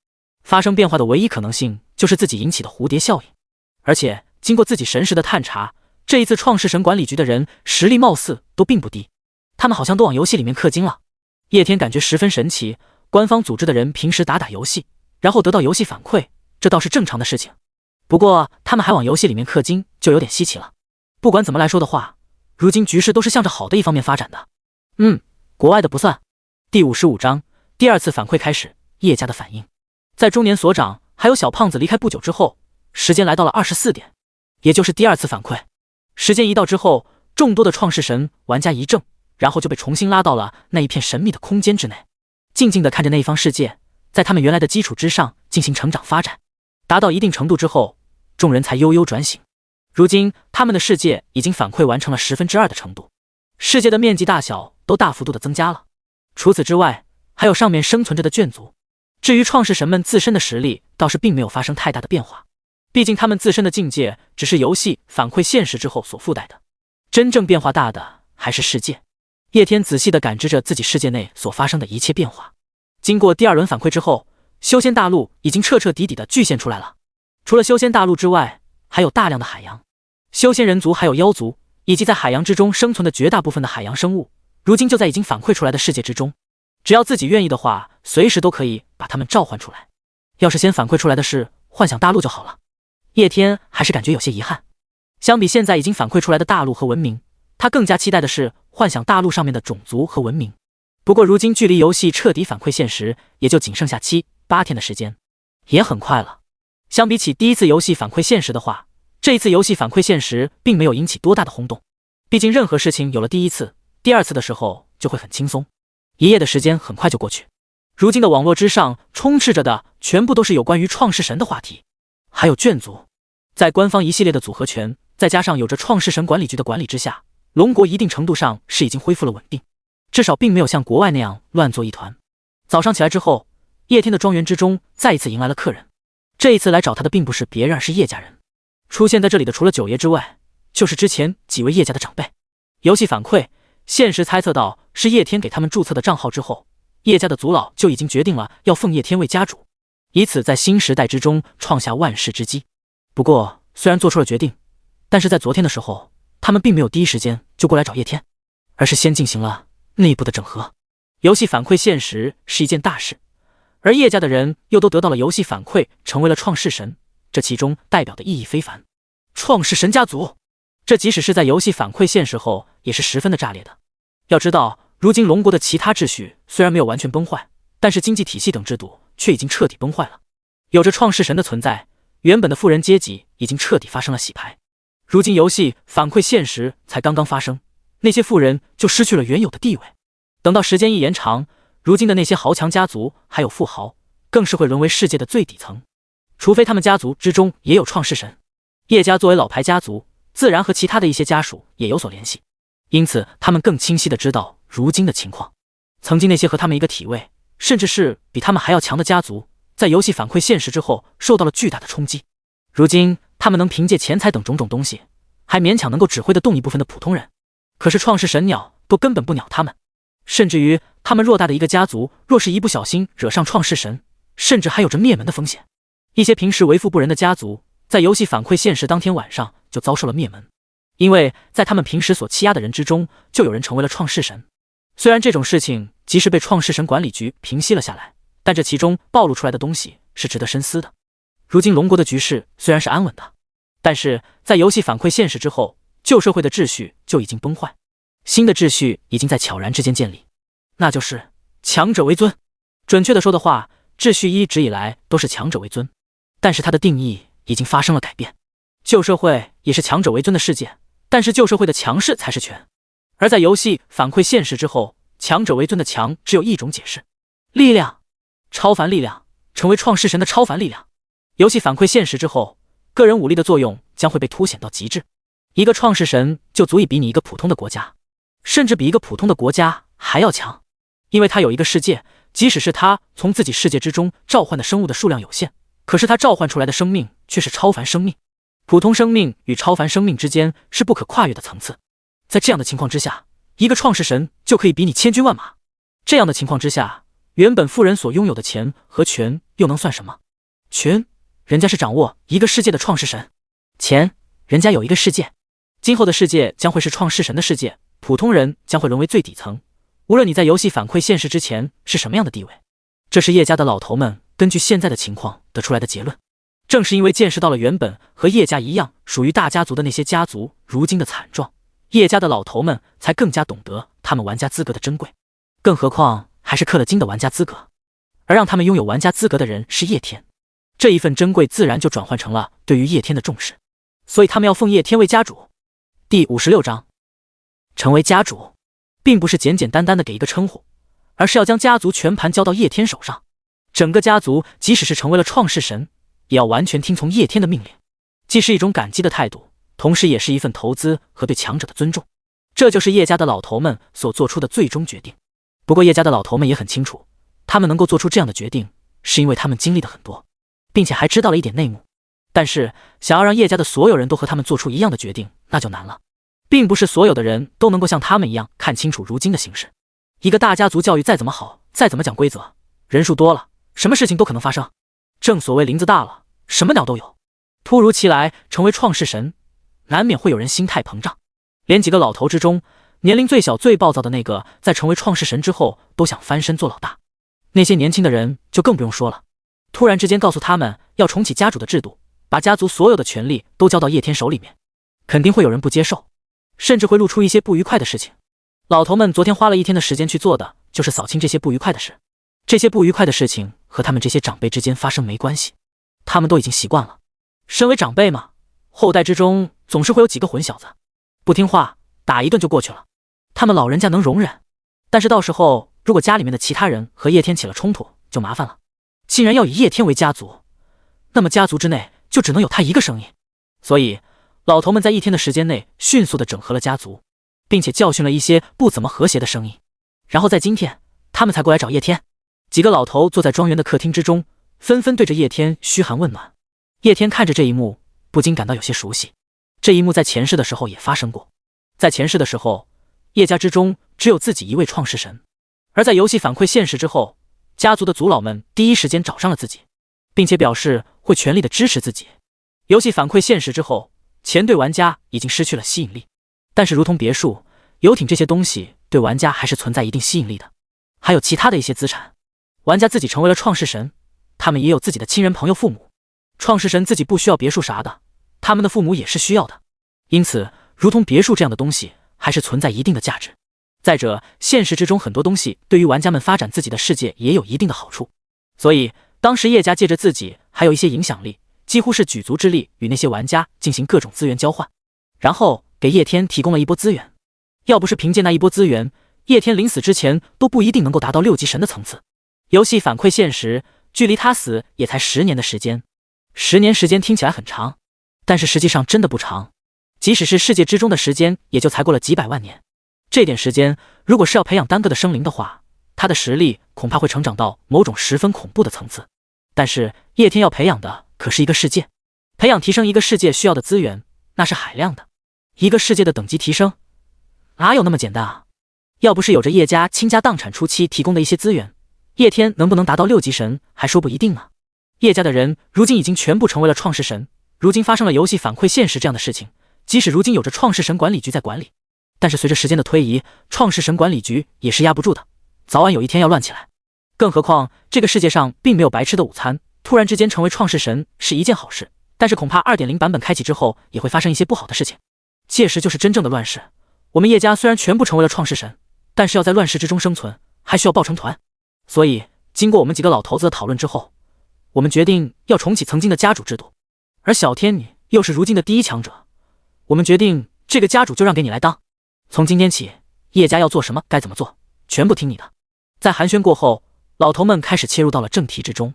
[SPEAKER 1] 发生变化的唯一可能性就是自己引起的蝴蝶效应。而且经过自己神识的探查，这一次创世神管理局的人实力貌似都并不低，他们好像都往游戏里面氪金了。叶天感觉十分神奇，官方组织的人平时打游戏，然后得到游戏反馈，这倒是正常的事情。不过他们还往游戏里面氪金，就有点稀奇了。不管怎么来说的话，如今局势都是向着好的一方面发展的。国外的不算。第55章，第2次反馈开始，叶家的反应。在中年所长还有小胖子离开不久之后，时间来到了24点，也就是第2次反馈。时间一到之后，众多的创世神玩家一怔，然后就被重新拉到了那一片神秘的空间之内，静静地看着那一方世界在他们原来的基础之上进行成长发展。达到一定程度之后，众人才悠悠转醒。如今他们的世界已经反馈完成了2/10的程度，世界的面积大小都大幅度的增加了。除此之外，还有上面生存着的眷族。至于创世神们自身的实力倒是并没有发生太大的变化，毕竟他们自身的境界只是游戏反馈现实之后所附带的，真正变化大的还是世界。叶天仔细地感知着自己世界内所发生的一切变化。经过第2轮反馈之后，修仙大陆已经彻彻底底的具现出来了。除了修仙大陆之外，还有大量的海洋修仙人族，还有妖族，以及在海洋之中生存的绝大部分的海洋生物，如今就在已经反馈出来的世界之中。只要自己愿意的话，随时都可以把他们召唤出来。要是先反馈出来的是幻想大陆就好了。叶天还是感觉有些遗憾，相比现在已经反馈出来的大陆和文明，他更加期待的是幻想大陆上面的种族和文明。不过如今距离游戏彻底反馈现实也就仅剩下7、8天的时间，也很快了。相比起第1次游戏反馈现实的话，这一次游戏反馈现实并没有引起多大的轰动。毕竟任何事情有了第1次、第2次的时候就会很轻松。一夜的时间很快就过去，如今的网络之上充斥着的全部都是有关于创世神的话题，还有眷族。在官方一系列的组合拳，再加上有着创世神管理局的管理之下，龙国一定程度上是已经恢复了稳定，至少并没有像国外那样乱作一团。早上起来之后，叶天的庄园之中再一次迎来了客人。这一次来找他的并不是别人，而是叶家人。出现在这里的除了九爷之外，就是之前几位叶家的长辈。游戏反馈现实猜测到是叶天给他们注册的账号之后，叶家的族老就已经决定了要奉叶天为家主，以此在新时代之中创下万世之基。不过虽然做出了决定，但是在昨天的时候，他们并没有第一时间就过来找叶天，而是先进行了内部的整合。游戏反馈现实是一件大事，而叶家的人又都得到了游戏反馈，成为了创世神，这其中代表的意义非凡。创世神家族，这即使是在游戏反馈现实后也是十分的炸裂的。要知道，如今龙国的其他秩序虽然没有完全崩坏，但是经济体系等制度却已经彻底崩坏了。有着创世神的存在，原本的富人阶级已经彻底发生了洗牌。如今游戏反馈现实才刚刚发生，那些富人就失去了原有的地位。等到时间一延长，如今的那些豪强家族还有富豪，更是会沦为世界的最底层。除非他们家族之中也有创世神。叶家作为老牌家族，自然和其他的一些家属也有所联系，因此他们更清晰地知道如今的情况。曾经那些和他们一个体位，甚至是比他们还要强的家族，在游戏反馈现实之后受到了巨大的冲击。如今他们能凭借钱财等种种东西，还勉强能够指挥得动一部分的普通人，可是创世神鸟都根本不鸟他们。甚至于他们偌大的一个家族，若是一不小心惹上创世神，甚至还有着灭门的风险。一些平时为富不仁的家族，在游戏反馈现实当天晚上就遭受了灭门，因为在他们平时所欺压的人之中，就有人成为了创世神。虽然这种事情即使被创世神管理局平息了下来，但这其中暴露出来的东西是值得深思的。如今龙国的局势虽然是安稳的，但是在游戏反馈现实之后，旧社会的秩序就已经崩坏，新的秩序已经在悄然之间建立，那就是强者为尊。准确的说的话，秩序一直以来都是强者为尊，但是它的定义已经发生了改变。旧社会也是强者为尊的世界，但是旧社会的强势才是权。而在游戏反馈现实之后，强者为尊的强只有一种解释：力量，超凡力量，成为创世神的超凡力量。游戏反馈现实之后，个人武力的作用将会被凸显到极致。一个创世神就足以比拟一个普通的国家，甚至比一个普通的国家还要强，因为他有一个世界，即使是他从自己世界之中召唤的生物的数量有限，可是他召唤出来的生命却是超凡生命。普通生命与超凡生命之间是不可跨越的层次。在这样的情况之下，一个创世神就可以比你千军万马。这样的情况之下，原本富人所拥有的钱和权又能算什么？权，人家是掌握一个世界的创世神；钱，人家有一个世界。今后的世界将会是创世神的世界，普通人将会沦为最底层。无论你在游戏反馈现实之前是什么样的地位，这是叶家的老头们根据现在的情况得出来的结论。正是因为见识到了原本和叶家一样属于大家族的那些家族如今的惨状，叶家的老头们才更加懂得他们玩家资格的珍贵，更何况还是氪了金的玩家资格。而让他们拥有玩家资格的人是叶天，这一份珍贵自然就转换成了对于叶天的重视，所以他们要奉叶天为家主。第56章，成为家主，并不是简简单单的给一个称呼，而是要将家族全盘交到叶天手上。整个家族即使是成为了创世神，也要完全听从叶天的命令，既是一种感激的态度，同时也是一份投资和对强者的尊重。这就是叶家的老头们所做出的最终决定。不过叶家的老头们也很清楚，他们能够做出这样的决定，是因为他们经历的很多，并且还知道了一点内幕。但是想要让叶家的所有人都和他们做出一样的决定，那就难了。并不是所有的人都能够像他们一样看清楚如今的形势。一个大家族教育再怎么好，再怎么讲规则，人数多了，什么事情都可能发生。正所谓林子大了，什么鸟都有。突如其来成为创世神，难免会有人心态膨胀。连几个老头之中，年龄最小最暴躁的那个，在成为创世神之后都想翻身做老大。那些年轻的人就更不用说了，突然之间告诉他们要重启家主的制度，把家族所有的权力都交到叶天手里面，肯定会有人不接受，甚至会露出一些不愉快的事情。老头们昨天花了一天的时间去做的，就是扫清这些不愉快的事。这些不愉快的事情和他们这些长辈之间发生没关系，他们都已经习惯了。身为长辈嘛，后代之中总是会有几个混小子，不听话打一顿就过去了，他们老人家能容忍。但是到时候如果家里面的其他人和叶天起了冲突，就麻烦了。既然要以叶天为家族，那么家族之内就只能有他一个声音。所以老头们在一天的时间内迅速地整合了家族，并且教训了一些不怎么和谐的声音。然后在今天，他们才过来找叶天。几个老头坐在庄园的客厅之中，纷纷对着叶天嘘寒问暖。叶天看着这一幕，不禁感到有些熟悉。这一幕在前世的时候也发生过。在前世的时候，叶家之中只有自己一位创世神，而在游戏反馈现实之后，家族的族老们第一时间找上了自己，并且表示会全力的支持自己。游戏反馈现实之后，钱对玩家已经失去了吸引力，但是如同别墅、游艇这些东西对玩家还是存在一定吸引力的。还有其他的一些资产，玩家自己成为了创世神，他们也有自己的亲人朋友父母。创世神自己不需要别墅啥的，他们的父母也是需要的，因此如同别墅这样的东西还是存在一定的价值。再者，现实之中很多东西对于玩家们发展自己的世界也有一定的好处，所以当时叶家借着自己还有一些影响力，几乎是举足之力与那些玩家进行各种资源交换，然后给叶天提供了一波资源。要不是凭借那一波资源，叶天临死之前都不一定能够达到6级神的层次。游戏反馈现实，距离他死也才10年的时间。10年时间听起来很长，但是实际上真的不长。即使是世界之中的时间，也就才过了几百万年。这点时间，如果是要培养单个的生灵的话，他的实力恐怕会成长到某种十分恐怖的层次。但是叶天要培养的可是一个世界，培养提升一个世界需要的资源，那是海量的。一个世界的等级提升，哪有那么简单啊？要不是有着叶家倾家荡产初期提供的一些资源，叶天能不能达到6级神还说不一定呢。叶家的人如今已经全部成为了创世神，如今发生了游戏反馈现实这样的事情，即使如今有着创世神管理局在管理，但是随着时间的推移，创世神管理局也是压不住的，早晚有一天要乱起来。更何况这个世界上并没有白吃的午餐，突然之间成为创世神是一件好事，但是恐怕 2.0 版本开启之后也会发生一些不好的事情，届时就是真正的乱世。我们叶家虽然全部成为了创世神，但是要在乱世之中生存，还需要抱成团。所以经过我们几个老头子的讨论之后，我们决定要重启曾经的家主制度。而小天你又是如今的第一强者，我们决定这个家主就让给你来当。从今天起，叶家要做什么该怎么做，全部听你的。在寒暄过后，老头们开始切入到了正题之中。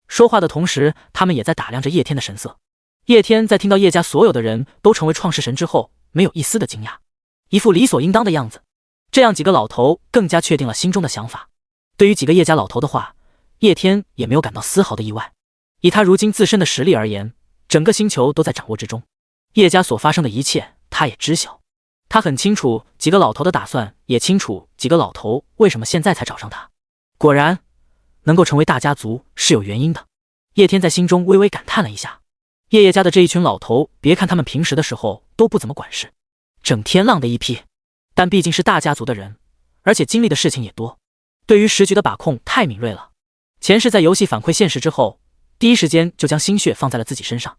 [SPEAKER 1] 说话的同时，他们也在打量着叶天的神色。叶天在听到叶家所有的人都成为创世神之后，没有一丝的惊讶，一副理所应当的样子。这样几个老头更加确定了心中的想法。对于几个叶家老头的话，叶天也没有感到丝毫的意外。以他如今自身的实力而言，整个星球都在掌握之中，叶家所发生的一切他也知晓。他很清楚几个老头的打算，也清楚几个老头为什么现在才找上他。果然能够成为大家族是有原因的。叶天在心中微微感叹了一下，叶家的这一群老头，别看他们平时的时候都不怎么管事，整天浪的一批，但毕竟是大家族的人，而且经历的事情也多，对于时局的把控太敏锐了。前世在游戏反馈现实之后，第一时间就将心血放在了自己身上。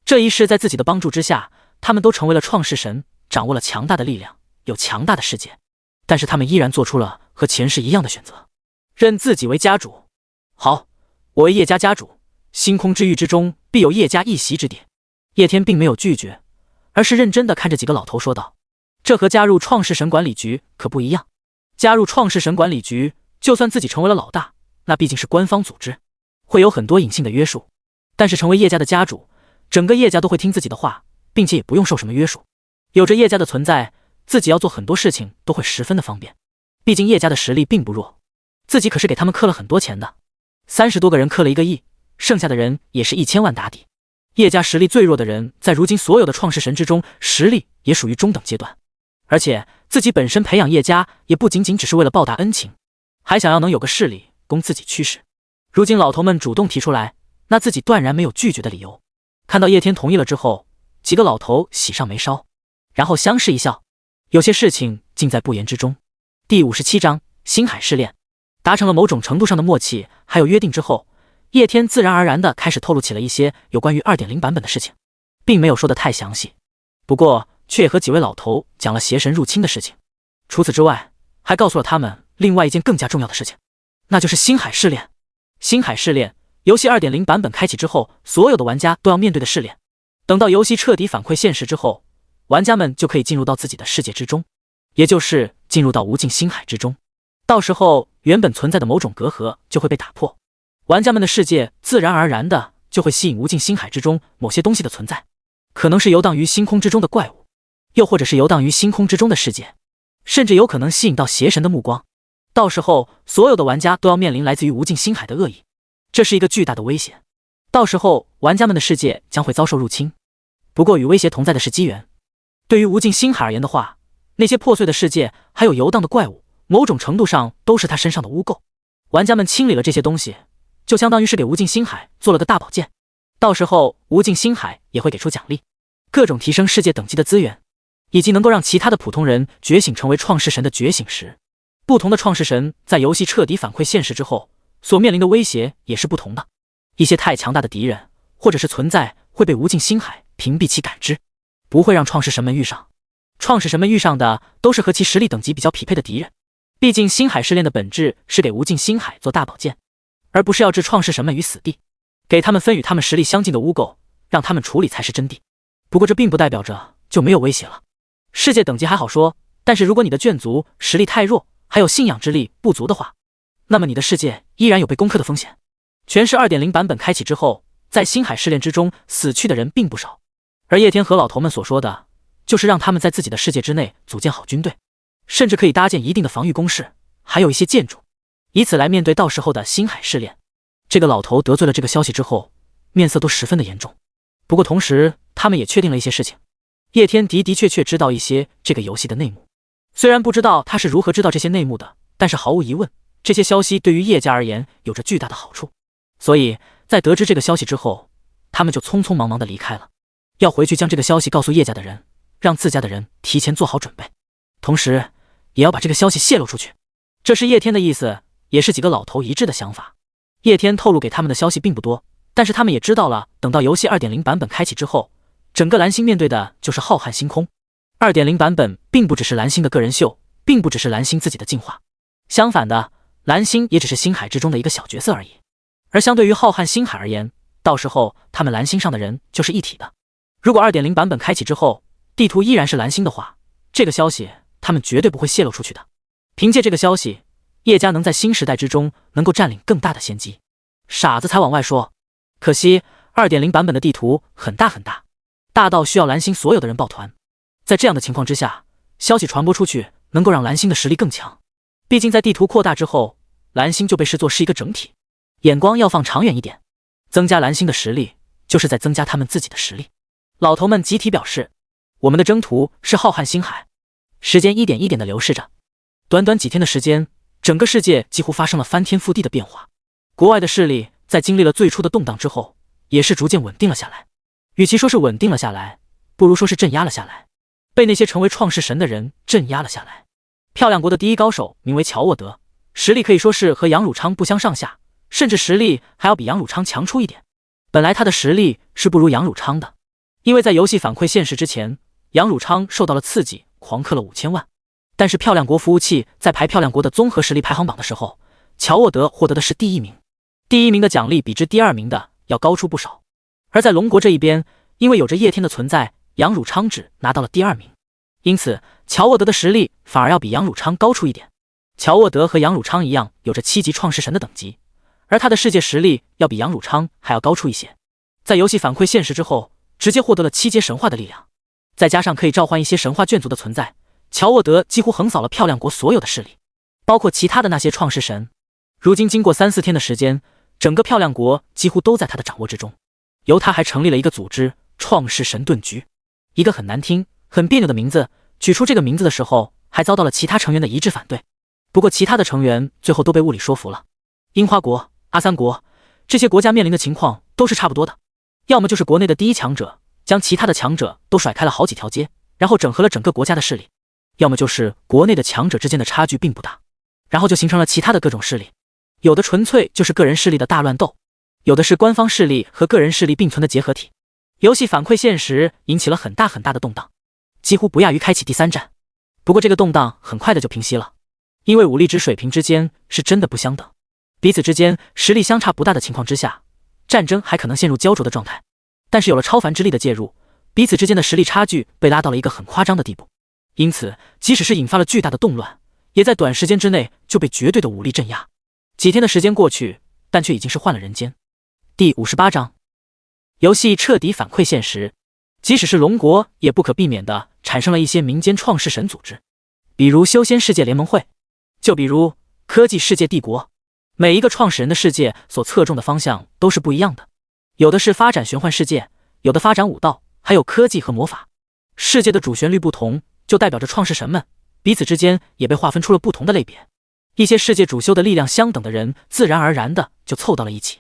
[SPEAKER 1] 这一世在自己的帮助之下，他们都成为了创世神，掌握了强大的力量，有强大的世界。但是他们依然做出了和前世一样的选择，认自己为家主。好，我为叶家家主，星空之域之中必有叶家一席之地。叶天并没有拒绝，而是认真地看着几个老头说道：这和加入创世神管理局可不一样。加入创世神管理局，就算自己成为了老大，那毕竟是官方组织，会有很多隐性的约束。但是成为叶家的家主，整个叶家都会听自己的话，并且也不用受什么约束。有着叶家的存在，自己要做很多事情都会十分的方便。毕竟叶家的实力并不弱，自己可是给他们氪了很多钱的，30多个人氪了1个亿，剩下的人也是1000万打底。叶家实力最弱的人，在如今所有的创世神之中，实力也属于中等阶段。而且自己本身培养叶家，也不仅仅只是为了报答恩情，还想要能有个势力供自己驱使。如今老头们主动提出来，那自己断然没有拒绝的理由。看到叶天同意了之后，几个老头喜上眉梢，然后相视一笑。有些事情尽在不言之中。第57章星海试炼。达成了某种程度上的默契还有约定之后，叶天自然而然地开始透露起了一些有关于 2.0 版本的事情，并没有说得太详细，不过却也和几位老头讲了邪神入侵的事情。除此之外，还告诉了他们另外一件更加重要的事情，那就是星海试炼。星海试炼，游戏 2.0 版本开启之后，所有的玩家都要面对的试炼。等到游戏彻底反馈现实之后，玩家们就可以进入到自己的世界之中，也就是进入到无尽星海之中。到时候原本存在的某种隔阂就会被打破，玩家们的世界自然而然的就会吸引无尽星海之中某些东西的存在，可能是游荡于星空之中的怪物，又或者是游荡于星空之中的世界，甚至有可能吸引到邪神的目光。到时候所有的玩家都要面临来自于无尽星海的恶意，这是一个巨大的威胁。到时候玩家们的世界将会遭受入侵。不过与威胁同在的是机缘。对于无尽星海而言的话，那些破碎的世界还有游荡的怪物，某种程度上都是他身上的污垢。玩家们清理了这些东西，就相当于是给无尽星海做了个大保健。到时候无尽星海也会给出奖励，各种提升世界等级的资源，以及能够让其他的普通人觉醒成为创世神的觉醒石。不同的创世神在游戏彻底反馈现实之后，所面临的威胁也是不同的。一些太强大的敌人或者是存在会被无尽星海屏蔽其感知，不会让创世神们遇上。创世神们遇上的都是和其实力等级比较匹配的敌人。毕竟星海试炼的本质是给无尽星海做大保健，而不是要置创世神们于死地，给他们分与他们实力相近的污垢，让他们处理才是真谛。不过这并不代表着就没有威胁了。世界等级还好说，但是如果你的眷族实力太弱，还有信仰之力不足的话，那么你的世界依然有被攻克的风险。全市 2.0 版本开启之后，在星海试炼之中死去的人并不少，而叶天和老头们所说的就是让他们在自己的世界之内组建好军队，甚至可以搭建一定的防御工事，还有一些建筑，以此来面对到时候的星海试炼。这个老头得罪了这个消息之后，面色都十分的严重。不过同时他们也确定了一些事情，叶天的确知道一些这个游戏的内幕。虽然不知道他是如何知道这些内幕的，但是毫无疑问，这些消息对于叶家而言有着巨大的好处。所以在得知这个消息之后，他们就匆匆忙忙的离开了，要回去将这个消息告诉叶家的人，让自家的人提前做好准备。同时也要把这个消息泄露出去。这是叶天的意思，也是几个老头一致的想法。叶天透露给他们的消息并不多，但是他们也知道了，等到游戏 2.0 版本开启之后，整个蓝星面对的就是浩瀚星空。2.0 版本并不只是蓝星的个人秀，并不只是蓝星自己的进化，相反的，蓝星也只是星海之中的一个小角色而已。而相对于浩瀚星海而言，到时候他们蓝星上的人就是一体的。如果 2.0 版本开启之后，地图依然是蓝星的话，这个消息他们绝对不会泄露出去的。凭借这个消息，叶家能在新时代之中能够占领更大的先机。傻子才往外说，可惜 2.0 版本的地图很大很大，大到需要蓝星所有的人抱团。在这样的情况之下，消息传播出去能够让蓝星的实力更强。毕竟在地图扩大之后，蓝星就被视作是一个整体，眼光要放长远一点。增加蓝星的实力，就是在增加他们自己的实力。老头们集体表示，我们的征途是浩瀚星海。时间一点一点的流逝着，短短几天的时间，整个世界几乎发生了翻天覆地的变化。国外的势力在经历了最初的动荡之后，也是逐渐稳定了下来。与其说是稳定了下来，不如说是镇压了下来，被那些成为创世神的人镇压了下来。漂亮国的第一高手名为乔沃德，实力可以说是和杨汝昌不相上下，甚至实力还要比杨汝昌强出一点。本来他的实力是不如杨汝昌的，因为在游戏反馈现实之前，杨汝昌受到了刺激，狂氪了5000万。但是漂亮国服务器在排漂亮国的综合实力排行榜的时候，乔沃德获得的是第1名，第1名的奖励比之第2名的要高出不少。而在龙国这一边，因为有着叶天的存在，杨汝昌只拿到了第2名，因此乔沃德的实力反而要比杨汝昌高出一点。乔沃德和杨汝昌一样有着7级创世神的等级，而他的世界实力要比杨汝昌还要高出一些。在游戏反馈现实之后，直接获得了7阶神话的力量，再加上可以召唤一些神话眷族的存在，乔沃德几乎横扫了漂亮国所有的势力，包括其他的那些创世神。如今经过3-4天的时间，整个漂亮国几乎都在他的掌握之中。由他还成立了一个组织——创世神盾局，一个很难听、很别扭的名字。取出这个名字的时候，还遭到了其他成员的一致反对。不过其他的成员最后都被物理说服了。樱花国、阿三国这些国家面临的情况都是差不多的，要么就是国内的第一强者将其他的强者都甩开了好几条街，然后整合了整个国家的势力，要么就是国内的强者之间的差距并不大，然后就形成了其他的各种势力。有的纯粹就是个人势力的大乱斗，有的是官方势力和个人势力并存的结合体。游戏反馈现实引起了很大很大的动荡，几乎不亚于开启第3战。不过这个动荡很快的就平息了，因为武力值水平之间是真的不相等，彼此之间实力相差不大的情况之下，战争还可能陷入焦灼的状态。但是有了超凡之力的介入，彼此之间的实力差距被拉到了一个很夸张的地步，因此即使是引发了巨大的动乱，也在短时间之内就被绝对的武力镇压。几天的时间过去，但却已经是换了人间。第58章，游戏彻底反馈现实。即使是龙国，也不可避免的产生了一些民间创世神组织，比如修仙世界联盟会，就比如科技世界帝国。每一个创始人的世界所侧重的方向都是不一样的，有的是发展玄幻世界，有的发展武道，还有科技和魔法。世界的主旋律不同，就代表着创世神们彼此之间也被划分出了不同的类别。一些世界主修的力量相等的人，自然而然的就凑到了一起。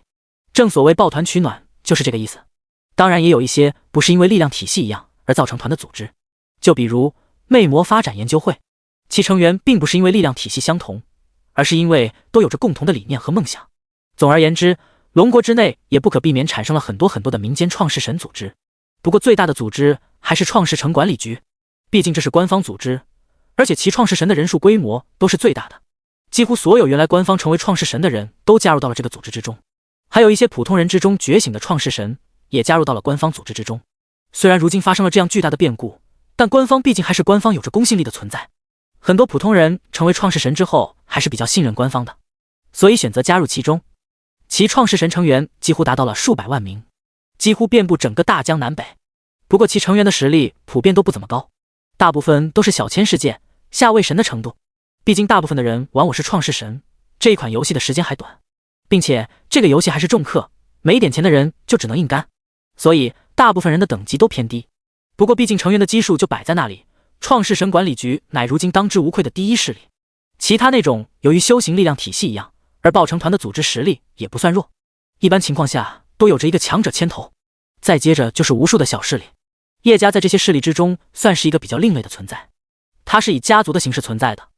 [SPEAKER 1] 正所谓抱团取暖，就是这个意思。当然也有一些不是因为力量体系一样而造成团的组织，就比如魅魔发展研究会，其成员并不是因为力量体系相同，而是因为都有着共同的理念和梦想。总而言之，龙国之内也不可避免产生了很多很多的民间创世神组织。不过最大的组织还是创世城管理局，毕竟这是官方组织，而且其创世神的人数规模都是最大的，几乎所有原来官方成为创世神的人都加入到了这个组织之中，还有一些普通人之中觉醒的创世神也加入到了官方组织之中。虽然如今发生了这样巨大的变故，但官方毕竟还是官方有着公信力的存在，很多普通人成为创世神之后还是比较信任官方的，所以选择加入其中。其创世神成员几乎达到了数百万名，几乎遍布整个大江南北。不过其成员的实力普遍都不怎么高，大部分都是小千世界、下位神的程度。毕竟大部分的人玩我是创世神这一款游戏的时间还短，并且这个游戏还是重氪，没点钱的人就只能硬干，所以大部分人的等级都偏低。不过毕竟成员的基数就摆在那里，创世神管理局乃如今当之无愧的第一势力。其他那种由于修行力量体系一样而抱成团的组织实力也不算弱，一般情况下都有着一个强者牵头，再接着就是无数的小势力。叶家在这些势力之中算是一个比较另类的存在，它是以家族的形式存在的，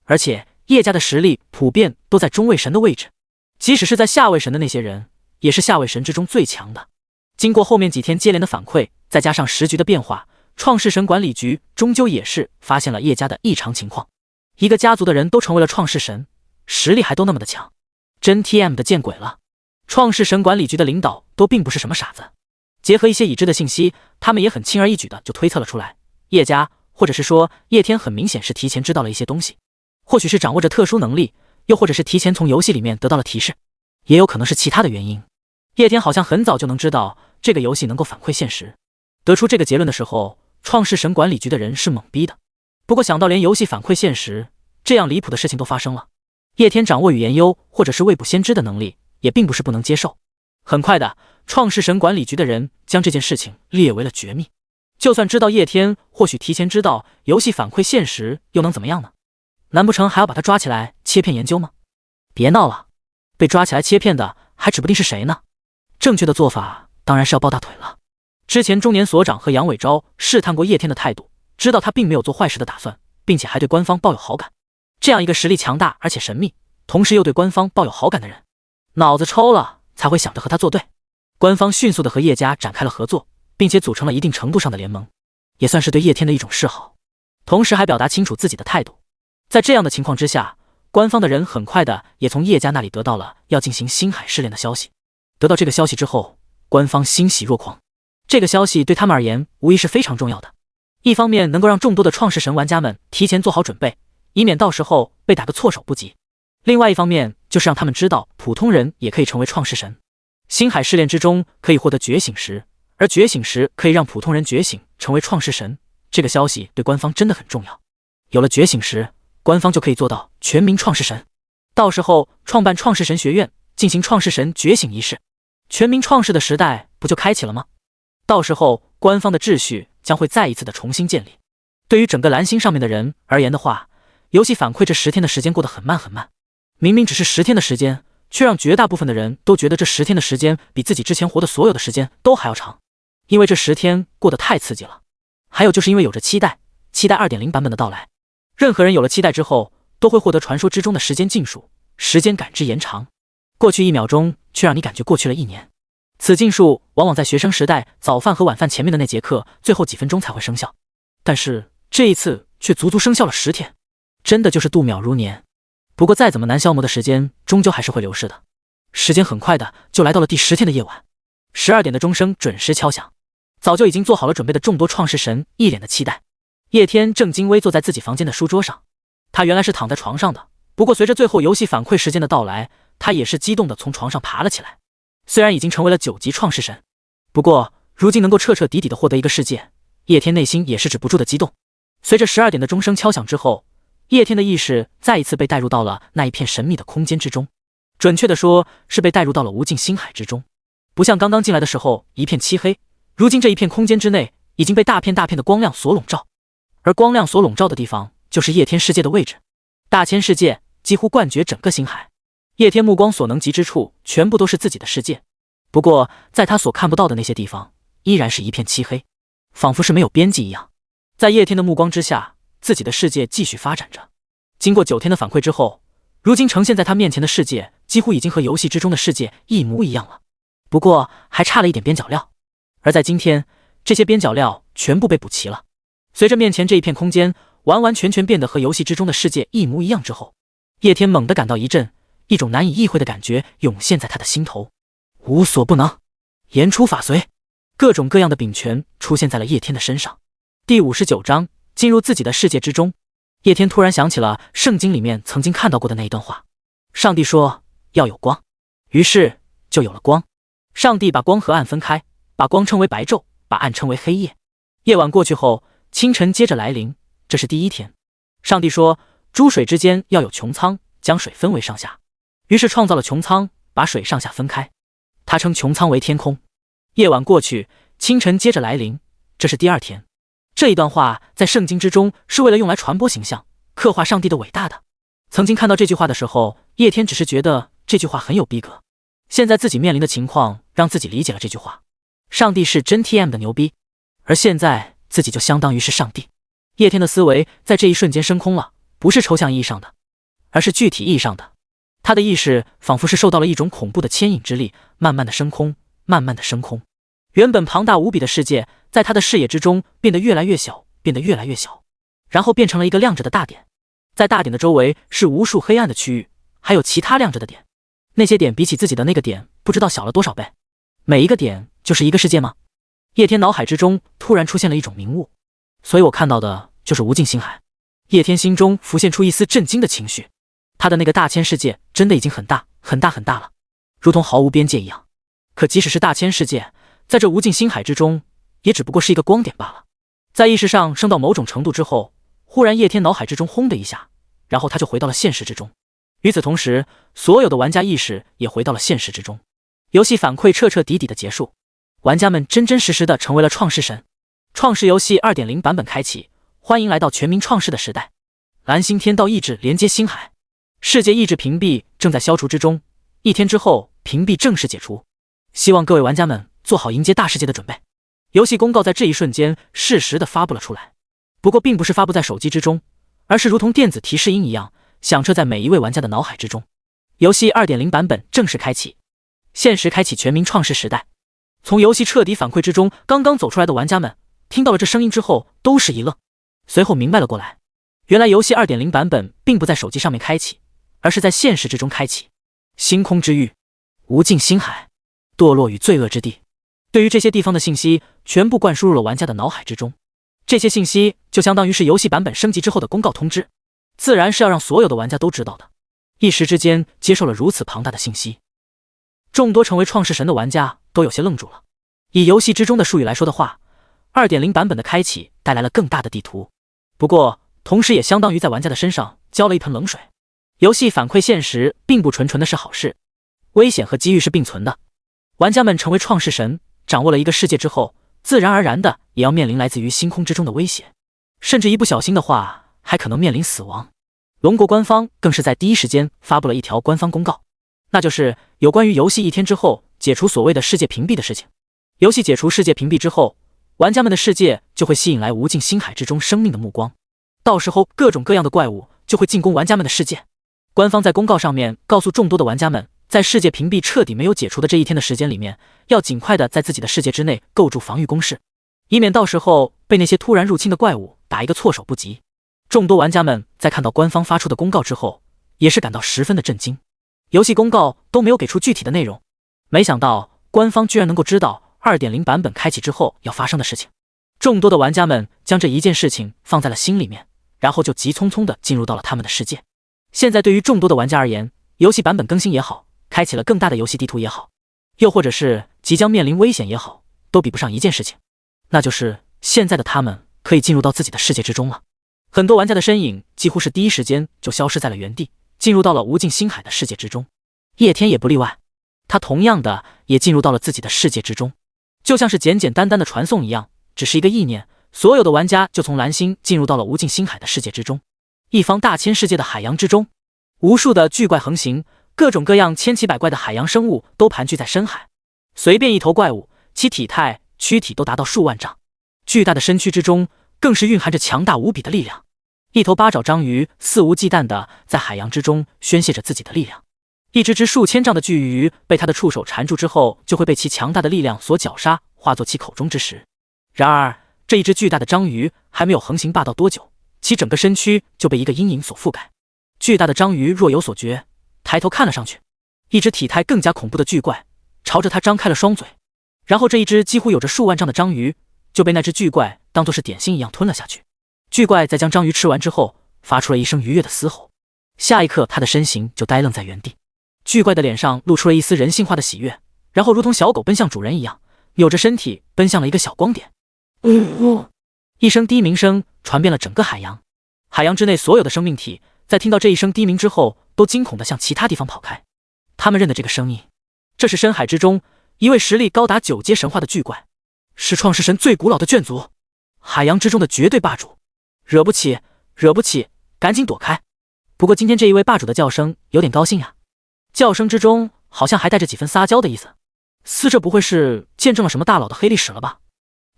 [SPEAKER 1] 而且叶家的实力普遍都在中位神的位置，即使是在下位神的那些人，也是下位神之中最强的。经过后面几天接连的反馈，再加上时局的变化，创世神管理局终究也是发现了叶家的异常情况。一个家族的人都成为了创世神，实力还都那么的强，真 TM 的见鬼了！创世神管理局的领导都并不是什么傻子，结合一些已知的信息，他们也很轻而易举的就推测了出来，叶家或者是说叶天很明显是提前知道了一些东西，或许是掌握着特殊能力，又或者是提前从游戏里面得到了提示，也有可能是其他的原因。叶天好像很早就能知道这个游戏能够反馈现实，得出这个结论的时候，创世神管理局的人是懵逼的。不过想到连游戏反馈现实这样离谱的事情都发生了，叶天掌握语言优或者是未卜先知的能力也并不是不能接受。很快的，创世神管理局的人将这件事情列为了绝密。就算知道叶天或许提前知道游戏反馈现实，又能怎么样呢？难不成还要把他抓起来切片研究吗？别闹了，被抓起来切片的还指不定是谁呢。正确的做法当然是要抱大腿了。之前中年所长和杨伟昭试探过叶天的态度，知道他并没有做坏事的打算，并且还对官方抱有好感。这样一个实力强大而且神秘，同时又对官方抱有好感的人，脑子抽了才会想着和他作对。官方迅速的和叶家展开了合作，并且组成了一定程度上的联盟，也算是对叶天的一种示好，同时还表达清楚自己的态度。在这样的情况之下，官方的人很快的也从叶家那里得到了要进行星海试炼的消息。得到这个消息之后，官方欣喜若狂。这个消息对他们而言无疑是非常重要的，一方面能够让众多的创世神玩家们提前做好准备，以免到时候被打得措手不及；另外一方面就是让他们知道普通人也可以成为创世神。星海试炼之中可以获得觉醒石，而觉醒石可以让普通人觉醒成为创世神，这个消息对官方真的很重要。有了觉醒石，官方就可以做到全民创世神，到时候创办创世神学院，进行创世神觉醒仪式，全民创世的时代不就开启了吗？到时候官方的秩序将会再一次的重新建立。对于整个蓝星上面的人而言的话，游戏反馈这10天的时间过得很慢很慢，明明只是10天的时间，却让绝大部分的人都觉得这10天的时间比自己之前活的所有的时间都还要长，因为这10天过得太刺激了。还有就是因为有着期待 2.0 版本的到来，任何人有了期待之后，都会获得传说之中的时间禁术，时间感知延长，过去1秒钟却让你感觉过去了1年。此禁术往往在学生时代早饭和晚饭前面的那节课最后几分钟才会生效，但是这一次却足足生效了10天，真的就是度秒如年。不过再怎么难消磨的时间终究还是会流逝的，时间很快的就来到了第10天的夜晚，12点的钟声准时敲响。早就已经做好了准备的众多创世神一脸的期待。叶天正襟危坐在自己房间的书桌上，他原来是躺在床上的，不过随着最后游戏反馈时间的到来，他也是激动的从床上爬了起来。虽然已经成为了9级创世神，不过如今能够彻彻底底的获得一个世界，叶天内心也是止不住的激动。随着12点的钟声敲响之后，叶天的意识再一次被带入到了那一片神秘的空间之中，准确的说是被带入到了无尽星海之中。不像刚刚进来的时候一片漆黑，如今这一片空间之内已经被大片大片的光亮所笼罩，而光亮所笼罩的地方就是叶天世界的位置。大千世界几乎冠绝整个星海，叶天目光所能及之处全部都是自己的世界，不过在他所看不到的那些地方依然是一片漆黑，仿佛是没有边际一样。在叶天的目光之下，自己的世界继续发展着。经过9天的反馈之后，如今呈现在他面前的世界几乎已经和游戏之中的世界一模一样了，不过还差了一点边角料。而在今天，这些边角料全部被补齐了。随着面前这一片空间完完全全变得和游戏之中的世界一模一样之后，叶天猛地感到一阵，一种难以意会的感觉涌现在他的心头。无所不能，言出法随，各种各样的柄拳出现在了叶天的身上。第59章，进入自己的世界之中。叶天突然想起了圣经里面曾经看到过的那一段话，上帝说要有光，于是就有了光。上帝把光和暗分开，把光称为白昼，把暗称为黑夜。夜晚过去后，清晨接着来临，这是第1天。上帝说诸水之间要有穹苍，将水分为上下，于是创造了穹苍，把水上下分开，他称穹苍为天空。夜晚过去，清晨接着来临，这是第2天。这一段话在圣经之中是为了用来传播形象，刻画上帝的伟大的。曾经看到这句话的时候，叶天只是觉得这句话很有逼格，现在自己面临的情况让自己理解了这句话，上帝是真 TM 的牛逼，而现在自己就相当于是上帝。叶天的思维在这一瞬间升空了，不是抽象意义上的，而是具体意义上的。他的意识仿佛是受到了一种恐怖的牵引之力，慢慢的升空，慢慢的升空。原本庞大无比的世界，在他的视野之中变得越来越小，变得越来越小，然后变成了一个亮着的大点。在大点的周围是无数黑暗的区域，还有其他亮着的点。那些点比起自己的那个点，不知道小了多少倍。每一个点就是一个世界吗？叶天脑海之中突然出现了一种明悟，所以我看到的就是无尽星海。叶天心中浮现出一丝震惊的情绪，他的那个大千世界真的已经很大很大很大了，如同毫无边界一样。可即使是大千世界，在这无尽星海之中，也只不过是一个光点罢了。在意识上升到某种程度之后，忽然叶天脑海之中轰的一下，然后他就回到了现实之中。与此同时，所有的玩家意识也回到了现实之中。游戏反馈彻彻底底的结束，玩家们真真实实的成为了创世神。创世游戏 2.0 版本开启，欢迎来到全民创世的时代。蓝星天道意志连接星海，世界意志屏蔽正在消除之中，1天之后屏蔽正式解除。希望各位玩家们做好迎接大世界的准备。游戏公告在这一瞬间适时的发布了出来，不过并不是发布在手机之中，而是如同电子提示音一样响彻在每一位玩家的脑海之中。游戏 2.0 版本正式开启，限时开启全民创世时代。从游戏彻底反馈之中刚刚走出来的玩家们听到了这声音之后都是一愣，随后明白了过来，原来游戏 2.0 版本并不在手机上面开启，而是在现实之中开启。星空之域、无尽星海、堕落与罪恶之地，对于这些地方的信息全部灌输入了玩家的脑海之中。这些信息就相当于是游戏版本升级之后的公告通知，自然是要让所有的玩家都知道的。一时之间接受了如此庞大的信息，众多成为创世神的玩家都有些愣住了。以游戏之中的术语来说的话， 2.0 版本的开启带来了更大的地图，不过同时也相当于在玩家的身上浇了一盆冷水。游戏反馈现实并不纯纯的是好事，危险和机遇是并存的。玩家们成为创世神，掌握了一个世界之后，自然而然的也要面临来自于星空之中的威胁，甚至一不小心的话还可能面临死亡。龙国官方更是在第一时间发布了一条官方公告，那就是有关于游戏1天之后解除所谓的世界屏蔽的事情。游戏解除世界屏蔽之后，玩家们的世界就会吸引来无尽星海之中生命的目光，到时候各种各样的怪物就会进攻玩家们的世界。官方在公告上面告诉众多的玩家们，在世界屏蔽彻底没有解除的这1天的时间里面，要尽快的在自己的世界之内构筑防御工事，以免到时候被那些突然入侵的怪物打一个措手不及。众多玩家们在看到官方发出的公告之后，也是感到十分的震惊。游戏公告都没有给出具体的内容，没想到官方居然能够知道 2.0 版本开启之后要发生的事情。众多的玩家们将这一件事情放在了心里面，然后就急匆匆的进入到了他们的世界。现在对于众多的玩家而言，游戏版本更新也好，开启了更大的游戏地图也好，又或者是即将面临危险也好，都比不上一件事情，那就是现在的他们可以进入到自己的世界之中了。很多玩家的身影几乎是第一时间就消失在了原地，进入到了无尽星海的世界之中。叶天也不例外，他同样的也进入到了自己的世界之中，就像是简简单单的传送一样，只是一个意念，所有的玩家就从蓝星进入到了无尽星海的世界之中。一方大千世界的海洋之中，无数的巨怪横行，各种各样千奇百怪的海洋生物都盘踞在深海，随便一头怪物，其体态躯体都达到数万丈，巨大的身躯之中更是蕴含着强大无比的力量。一头八爪章鱼肆无忌惮地在海洋之中宣泄着自己的力量，一只数千丈的巨鱼被它的触手缠住之后，就会被其强大的力量所绞杀，化作其口中之食。然而这一只巨大的章鱼还没有横行霸道多久，其整个身躯就被一个阴影所覆盖。巨大的章鱼若有所觉，抬头看了上去，一只体态更加恐怖的巨怪朝着它张开了双嘴，然后这一只几乎有着数万丈的章鱼就被那只巨怪当作是点心一样吞了下去。巨怪在将章鱼吃完之后，发出了一声愉悦的嘶吼，下一刻他的身形就呆愣在原地。巨怪的脸上露出了一丝人性化的喜悦，然后如同小狗奔向主人一样，扭着身体奔向了一个小光点。一声低鸣声传遍了整个海洋，海洋之内所有的生命体在听到这一声低鸣之后，都惊恐地向其他地方跑开。他们认得这个声音，这是深海之中一位实力高达9阶神话的巨怪，是创世神最古老的眷族，海洋之中的绝对霸主。惹不起，惹不起，赶紧躲开！不过今天这一位霸主的叫声有点高兴呀，叫声之中好像还带着几分撒娇的意思，似这不会是见证了什么大佬的黑历史了吧？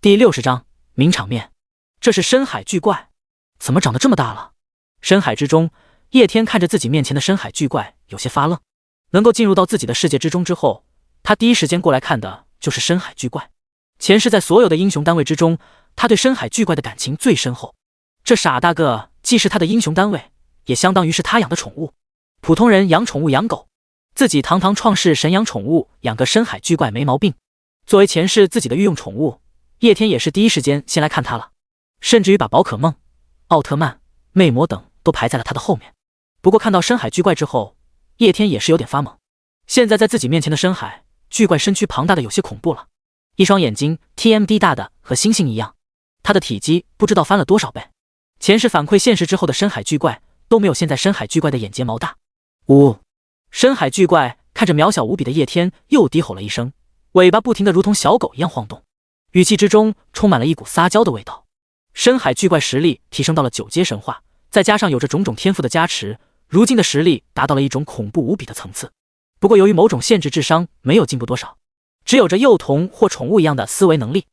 [SPEAKER 1] 第60章名场面，这是深海巨怪。怎么长得这么大了？深海之中，叶天看着自己面前的深海巨怪，有些发愣。能够进入到自己的世界之中之后，他第一时间过来看的就是深海巨怪。前世在所有的英雄单位之中，他对深海巨怪的感情最深厚。这傻大个既是他的英雄单位，也相当于是他养的宠物。普通人养宠物养狗，自己堂堂创世神养宠物养个深海巨怪没毛病。作为前世自己的御用宠物，叶天也是第一时间先来看他了，甚至于把宝可梦、奥特曼、魅魔等都排在了他的后面。不过看到深海巨怪之后，叶天也是有点发懵。现在在自己面前的深海巨怪身躯庞大的有些恐怖了，一双眼睛 TMD 大的和星星一样，它的体积不知道翻了多少倍。前世反馈现实之后的深海巨怪都没有现在深海巨怪的眼睫毛大。呜！深海巨怪看着渺小无比的叶天，又低吼了一声，尾巴不停的如同小狗一样晃动，语气之中充满了一股撒娇的味道。深海巨怪实力提升到了9阶神话，再加上有着种种天赋的加持，如今的实力达到了一种恐怖无比的层次。不过由于某种限制，智商没有进步多少，只有着幼童或宠物一样的思维能力。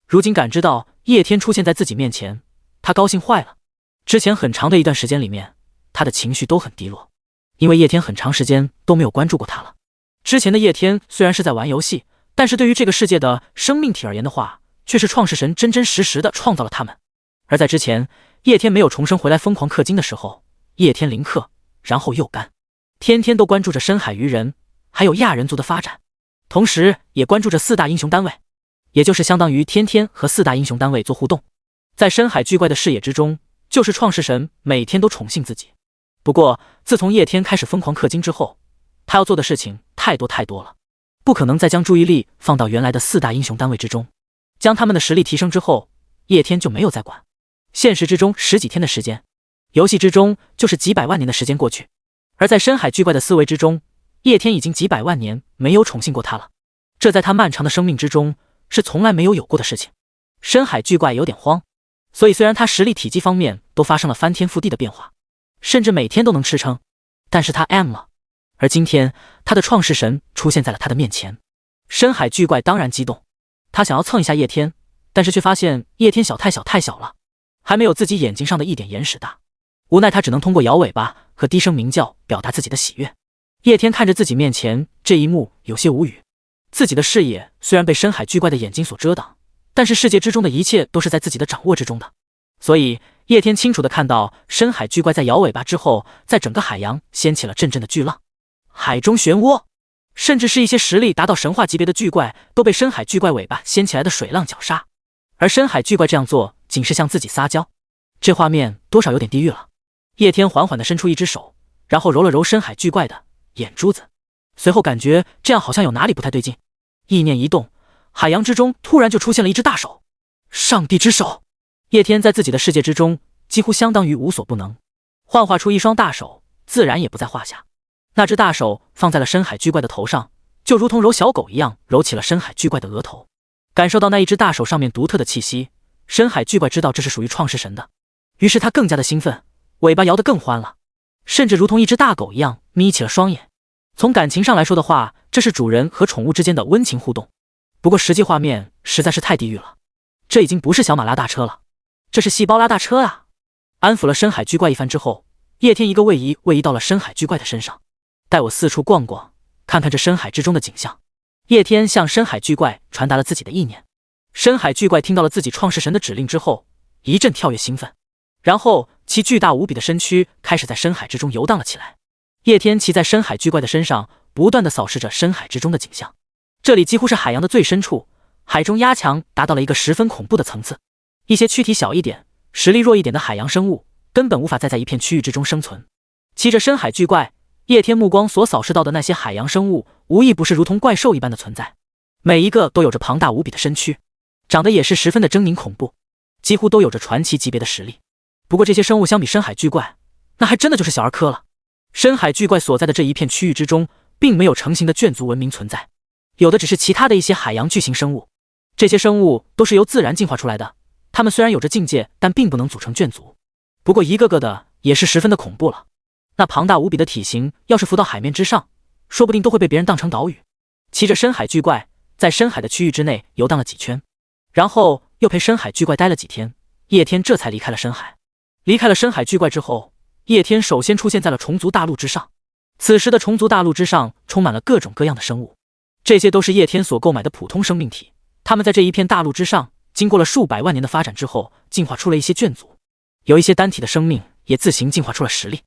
[SPEAKER 1] 如今感知到叶天出现在自己面前，他高兴坏了。之前很长的一段时间里面，他的情绪都很低落，因为叶天很长时间都没有关注过他了。之前的叶天虽然是在玩游戏，但是对于这个世界的生命体而言的话，却是创世神真真实实的创造了他们。而在之前叶天没有重生回来疯狂氪金的时候，叶天零氪，然后又干，天天都关注着深海鱼人还有亚人族的发展，同时也关注着4大英雄单位，也就是相当于天天和4大英雄单位做互动。在深海巨怪的视野之中，就是创世神每天都宠幸自己。不过自从叶天开始疯狂氪金之后，他要做的事情太多了，不可能再将注意力放到原来的4大英雄单位之中。将他们的实力提升之后，叶天就没有再管。现实之中10几天的时间，游戏之中就是几百万年的时间过去。而在深海巨怪的思维之中，叶天已经几百万年没有宠幸过他了，这在他漫长的生命之中是从来没有过的事情。深海巨怪有点慌，所以虽然他实力体积方面都发生了翻天覆地的变化，甚至每天都能吃撑，但是他 M 了。而今天他的创世神出现在了他的面前，深海巨怪当然激动，他想要蹭一下叶天，但是却发现叶天太小了，还没有自己眼睛上的一点眼屎大。无奈他只能通过摇尾巴和低声鸣叫表达自己的喜悦。叶天看着自己面前这一幕有些无语，自己的视野虽然被深海巨怪的眼睛所遮挡，但是世界之中的一切都是在自己的掌握之中的，所以叶天清楚地看到深海巨怪在摇尾巴之后，在整个海洋掀起了阵阵的巨浪，海中漩涡，甚至是一些实力达到神话级别的巨怪都被深海巨怪尾巴掀起来的水浪绞杀。而深海巨怪这样做仅是向自己撒娇，这画面多少有点地狱了。叶天缓缓地伸出一只手，然后揉了揉深海巨怪的眼珠子，随后感觉这样好像有哪里不太对劲，意念一动，海洋之中突然就出现了一只大手，上帝之手。叶天在自己的世界之中几乎相当于无所不能，幻化出一双大手自然也不在话下。那只大手放在了深海巨怪的头上，就如同揉小狗一样揉起了深海巨怪的额头。感受到那一只大手上面独特的气息，深海巨怪知道这是属于创世神的，于是他更加的兴奋，尾巴摇得更欢了，甚至如同一只大狗一样眯起了双眼。从感情上来说的话，这是主人和宠物之间的温情互动，不过实际画面实在是太地狱了，这已经不是小马拉大车了，这是细胞拉大车啊！安抚了深海巨怪一番之后，叶天一个位移到了深海巨怪的身上，带我四处逛逛，看看这深海之中的景象。叶天向深海巨怪传达了自己的意念，深海巨怪听到了自己创世神的指令之后，一阵跳跃兴奋，然后其巨大无比的身躯开始在深海之中游荡了起来。叶天骑在深海巨怪的身上，不断地扫视着深海之中的景象。这里几乎是海洋的最深处，海中压强达到了一个十分恐怖的层次，一些躯体小一点、实力弱一点的海洋生物根本无法再在一片区域之中生存。骑着深海巨怪，叶天目光所扫视到的那些海洋生物，无一不是如同怪兽一般的存在，每一个都有着庞大无比的身躯，长得也是十分的狰狞恐怖，几乎都有着传奇级别的实力。不过这些生物相比深海巨怪，那还真的就是小儿科了。深海巨怪所在的这一片区域之中，并没有成型的卷族文明存在，有的只是其他的一些海洋巨型生物。这些生物都是由自然进化出来的，它们虽然有着境界，但并不能组成卷族。不过一个个的也是十分的恐怖了，那庞大无比的体型，要是浮到海面之上，说不定都会被别人当成岛屿。骑着深海巨怪，在深海的区域之内游荡了几圈，然后又陪深海巨怪待了几天，叶天这才离开了深海。离开了深海巨怪之后，叶天首先出现在了虫族大陆之上。此时的虫族大陆之上充满了各种各样的生物，这些都是叶天所购买的普通生命体。他们在这一片大陆之上，经过了数百万年的发展之后，进化出了一些眷族，有一些单体的生命也自行进化出了实力。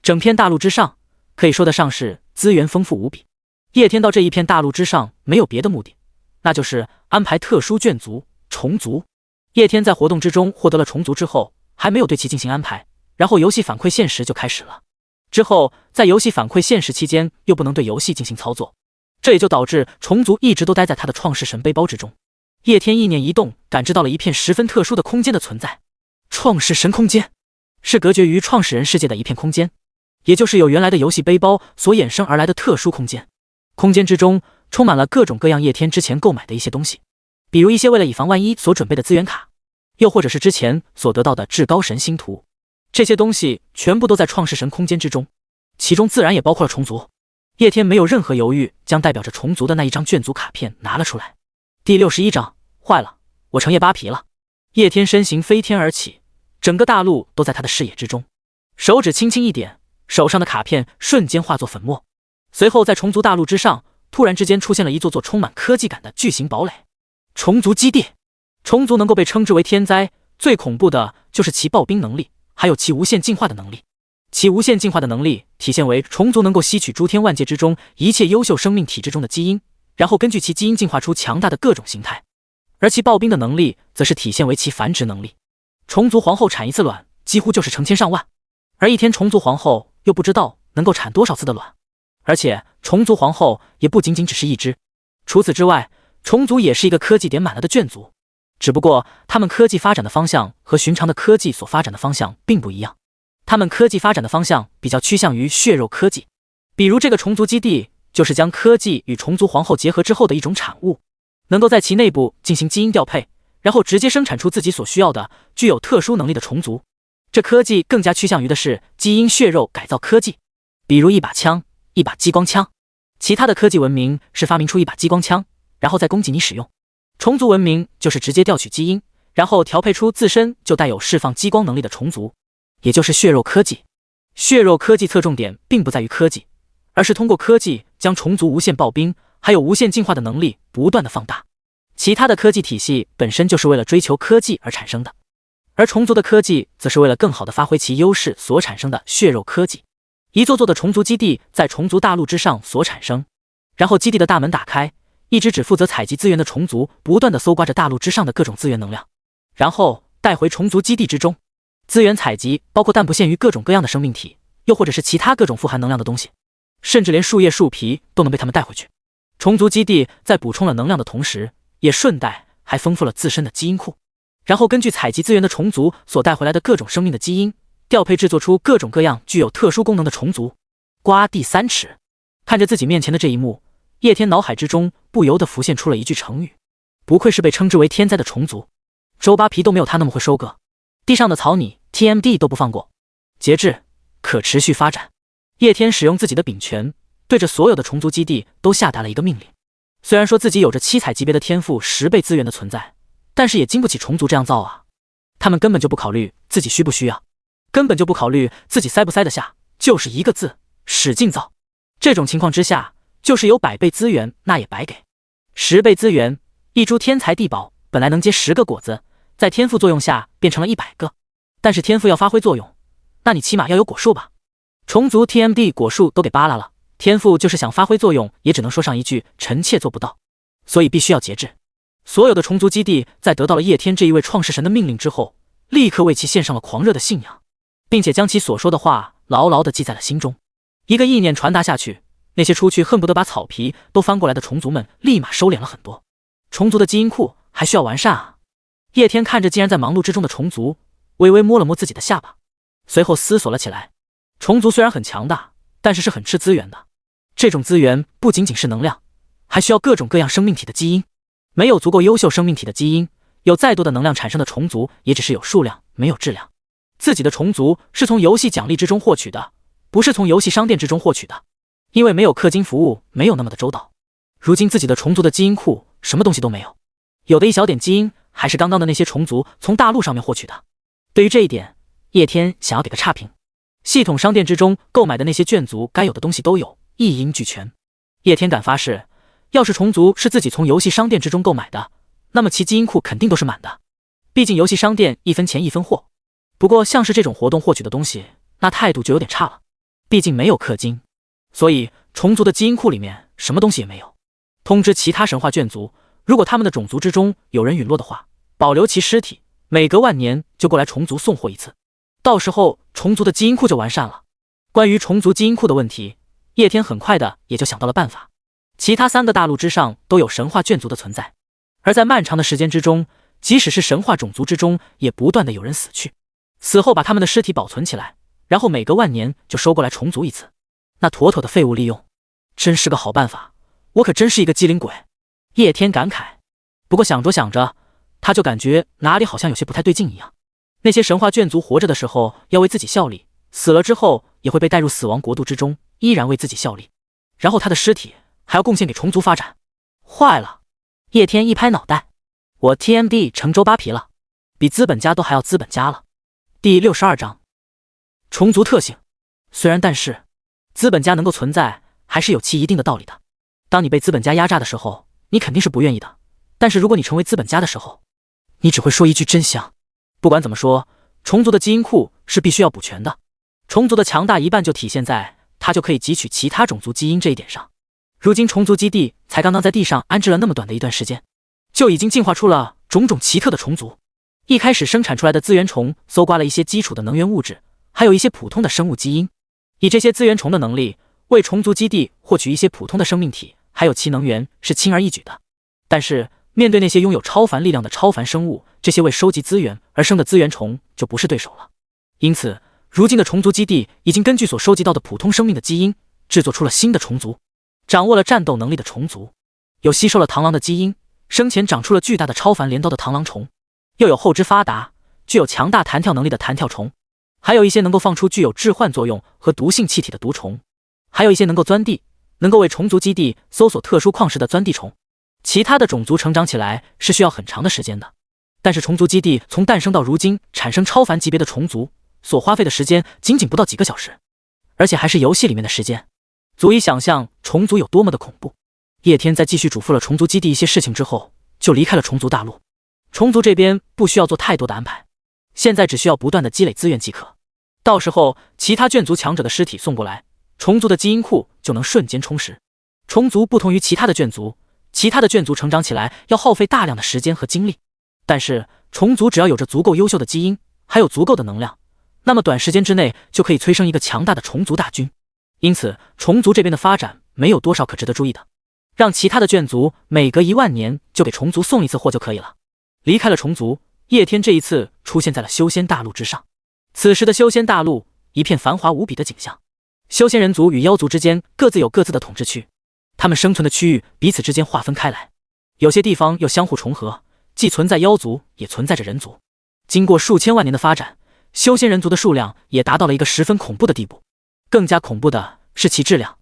[SPEAKER 1] 整片大陆之上可以说得上是资源丰富无比。叶天到这一片大陆之上没有别的目的，那就是安排特殊眷族虫族。叶天在活动之中获得了虫族之后，还没有对其进行安排，然后游戏反馈现实就开始了。之后在游戏反馈现实期间又不能对游戏进行操作，这也就导致虫族一直都待在他的创世神背包之中。叶天意念一动，感知到了一片十分特殊的空间的存在。创世神空间是隔绝于创始人世界的一片空间，也就是由原来的游戏背包所衍生而来的特殊空间。空间之中充满了各种各样叶天之前购买的一些东西，比如一些为了以防万一所准备的资源卡，又或者是之前所得到的至高神星图。这些东西全部都在创世神空间之中，其中自然也包括了虫族。叶天没有任何犹豫，将代表着虫族的那一张眷族卡片拿了出来。第61章，坏了，我成叶扒皮了。叶天身形飞天而起，整个大陆都在他的视野之中，手指轻轻一点，手上的卡片瞬间化作粉末。随后在虫族大陆之上，突然之间出现了一座座充满科技感的巨型堡垒。虫族基地，虫族能够被称之为天灾，最恐怖的就是其暴冰能力，还有其无限进化的能力。其无限进化的能力体现为虫族能够吸取诸天万界之中一切优秀生命体之中的基因，然后根据其基因进化出强大的各种形态。而其暴冰的能力则是体现为其繁殖能力。虫族皇后产一次卵几乎就是成千上万，而一天虫族皇后又不知道能够产多少次的卵。而且虫族皇后也不仅仅只是一只，除此之外，虫族也是一个科技点满了的眷族，只不过他们科技发展的方向和寻常的科技所发展的方向并不一样。他们科技发展的方向比较趋向于血肉科技，比如这个虫族基地就是将科技与虫族皇后结合之后的一种产物，能够在其内部进行基因调配，然后直接生产出自己所需要的具有特殊能力的虫族。这科技更加趋向于的是基因血肉改造科技，比如一把枪、一把激光枪。其他的科技文明是发明出一把激光枪，然后再供给你使用。虫族文明就是直接调取基因，然后调配出自身就带有释放激光能力的虫族，也就是血肉科技。血肉科技侧重点并不在于科技，而是通过科技将虫族无限暴冰还有无限进化的能力不断的放大。其他的科技体系本身就是为了追求科技而产生的，而虫族的科技则是为了更好的发挥其优势所产生的血肉科技。一座座的虫族基地在虫族大陆之上所产生，然后基地的大门打开，一只只负责采集资源的虫族不断的搜刮着大陆之上的各种资源能量，然后带回虫族基地之中。资源采集包括但不限于各种各样的生命体，又或者是其他各种富含能量的东西，甚至连树叶树皮都能被他们带回去。虫族基地在补充了能量的同时，也顺带还丰富了自身的基因库，然后根据采集资源的虫族所带回来的各种生命的基因，调配制作出各种各样具有特殊功能的虫族。刮地三尺，看着自己面前的这一幕，叶天脑海之中不由得浮现出了一句成语，不愧是被称之为天灾的虫族，周扒皮都没有他那么会收割，地上的草拟 TMD 都不放过。节制，可持续发展。叶天使用自己的柄拳，对着所有的虫族基地都下达了一个命令。虽然说自己有着7彩级别的天赋10倍资源的存在，但是也经不起虫族这样造啊。他们根本就不考虑自己需不需要，根本就不考虑自己塞不塞得下，就是一个字，使劲造。这种情况之下，就是有100倍资源那也白给。10倍资源，一株天才地宝本来能结10个果子，在天赋作用下变成了100个，但是天赋要发挥作用，那你起码要有果树吧。虫族 TMD 果树都给扒拉了，天赋就是想发挥作用，也只能说上一句臣妾做不到，所以必须要节制。所有的虫族基地在得到了叶天这一位创世神的命令之后，立刻为其献上了狂热的信仰，并且将其所说的话牢牢地记在了心中。一个意念传达下去，那些出去恨不得把草皮都翻过来的虫族们立马收敛了很多。虫族的基因库还需要完善啊。叶天看着竟然在忙碌之中的虫族，微微摸了摸自己的下巴，随后思索了起来。虫族虽然很强大，但是很吃资源的。这种资源不仅仅是能量，还需要各种各样生命体的基因。没有足够优秀生命体的基因，有再多的能量产生的虫族也只是有数量没有质量。自己的虫族是从游戏奖励之中获取的，不是从游戏商店之中获取的，因为没有氪金服务，没有那么的周到。如今自己的虫族的基因库什么东西都没有，有的一小点基因还是刚刚的那些虫族从大陆上面获取的。对于这一点，叶天想要给个差评。系统商店之中购买的那些眷族该有的东西都有，一应俱全。叶天敢发誓，要是虫族是自己从游戏商店之中购买的，那么其基因库肯定都是满的。毕竟游戏商店一分钱一分货。不过像是这种活动获取的东西，那态度就有点差了。毕竟没有氪金，所以虫族的基因库里面什么东西也没有。通知其他神话眷族，如果他们的种族之中有人陨落的话，保留其尸体，每隔万年就过来虫族送货一次。到时候虫族的基因库就完善了。关于虫族基因库的问题，叶天很快的也就想到了办法。其他3个大陆之上都有神话眷族的存在，而在漫长的时间之中，即使是神话种族之中，也不断的有人死去。死后把他们的尸体保存起来，然后每隔万年就收过来重组一次，那妥妥的废物利用，真是个好办法。我可真是一个机灵鬼。叶天感慨。不过想着想着，他就感觉哪里好像有些不太对劲一样。那些神话眷族活着的时候要为自己效力，死了之后也会被带入死亡国度之中，依然为自己效力，然后他的尸体还要贡献给虫族发展。坏了！叶天一拍脑袋，我 TMD 成周扒皮了，比资本家都还要资本家了。第62章虫族特性。虽然但是资本家能够存在还是有其一定的道理的。当你被资本家压榨的时候，你肯定是不愿意的，但是如果你成为资本家的时候，你只会说一句真香。不管怎么说，虫族的基因库是必须要补全的。虫族的强大一半就体现在它就可以汲取其他种族基因这一点上。如今虫族基地才刚刚在地上安置了那么短的一段时间，就已经进化出了种种奇特的虫族。一开始生产出来的资源虫搜刮了一些基础的能源物质，还有一些普通的生物基因，以这些资源虫的能力为虫族基地获取一些普通的生命体还有其能源是轻而易举的。但是面对那些拥有超凡力量的超凡生物，这些为收集资源而生的资源虫就不是对手了。因此如今的虫族基地已经根据所收集到的普通生命的基因制作出了新的虫族，掌握了战斗能力的虫族，有吸收了螳螂的基因，生前长出了巨大的超凡镰刀的螳螂虫，又有后肢发达具有强大弹跳能力的弹跳虫，还有一些能够放出具有致幻作用和毒性气体的毒虫，还有一些能够钻地，能够为虫族基地搜索特殊矿石的钻地虫。其他的种族成长起来是需要很长的时间的，但是虫族基地从诞生到如今产生超凡级别的虫族所花费的时间仅仅不到几个小时，而且还是游戏里面的时间，足以想象虫族有多么的恐怖。叶天在继续嘱咐了虫族基地一些事情之后，就离开了虫族大陆。虫族这边不需要做太多的安排，现在只需要不断的积累资源即可。到时候其他眷族强者的尸体送过来，虫族的基因库就能瞬间充实。虫族不同于其他的眷族，其他的眷族成长起来要耗费大量的时间和精力，但是虫族只要有着足够优秀的基因，还有足够的能量，那么短时间之内就可以催生一个强大的虫族大军。因此虫族这边的发展没有多少可值得注意的，让其他的眷族每隔1万年就给虫族送一次货就可以了。离开了虫族，叶天这一次出现在了修仙大陆之上。此时的修仙大陆一片繁华无比的景象，修仙人族与妖族之间各自有各自的统治区，他们生存的区域彼此之间划分开来，有些地方又相互重合，既存在妖族也存在着人族。经过数千万年的发展，修仙人族的数量也达到了一个十分恐怖的地步。更加恐怖的是其质量，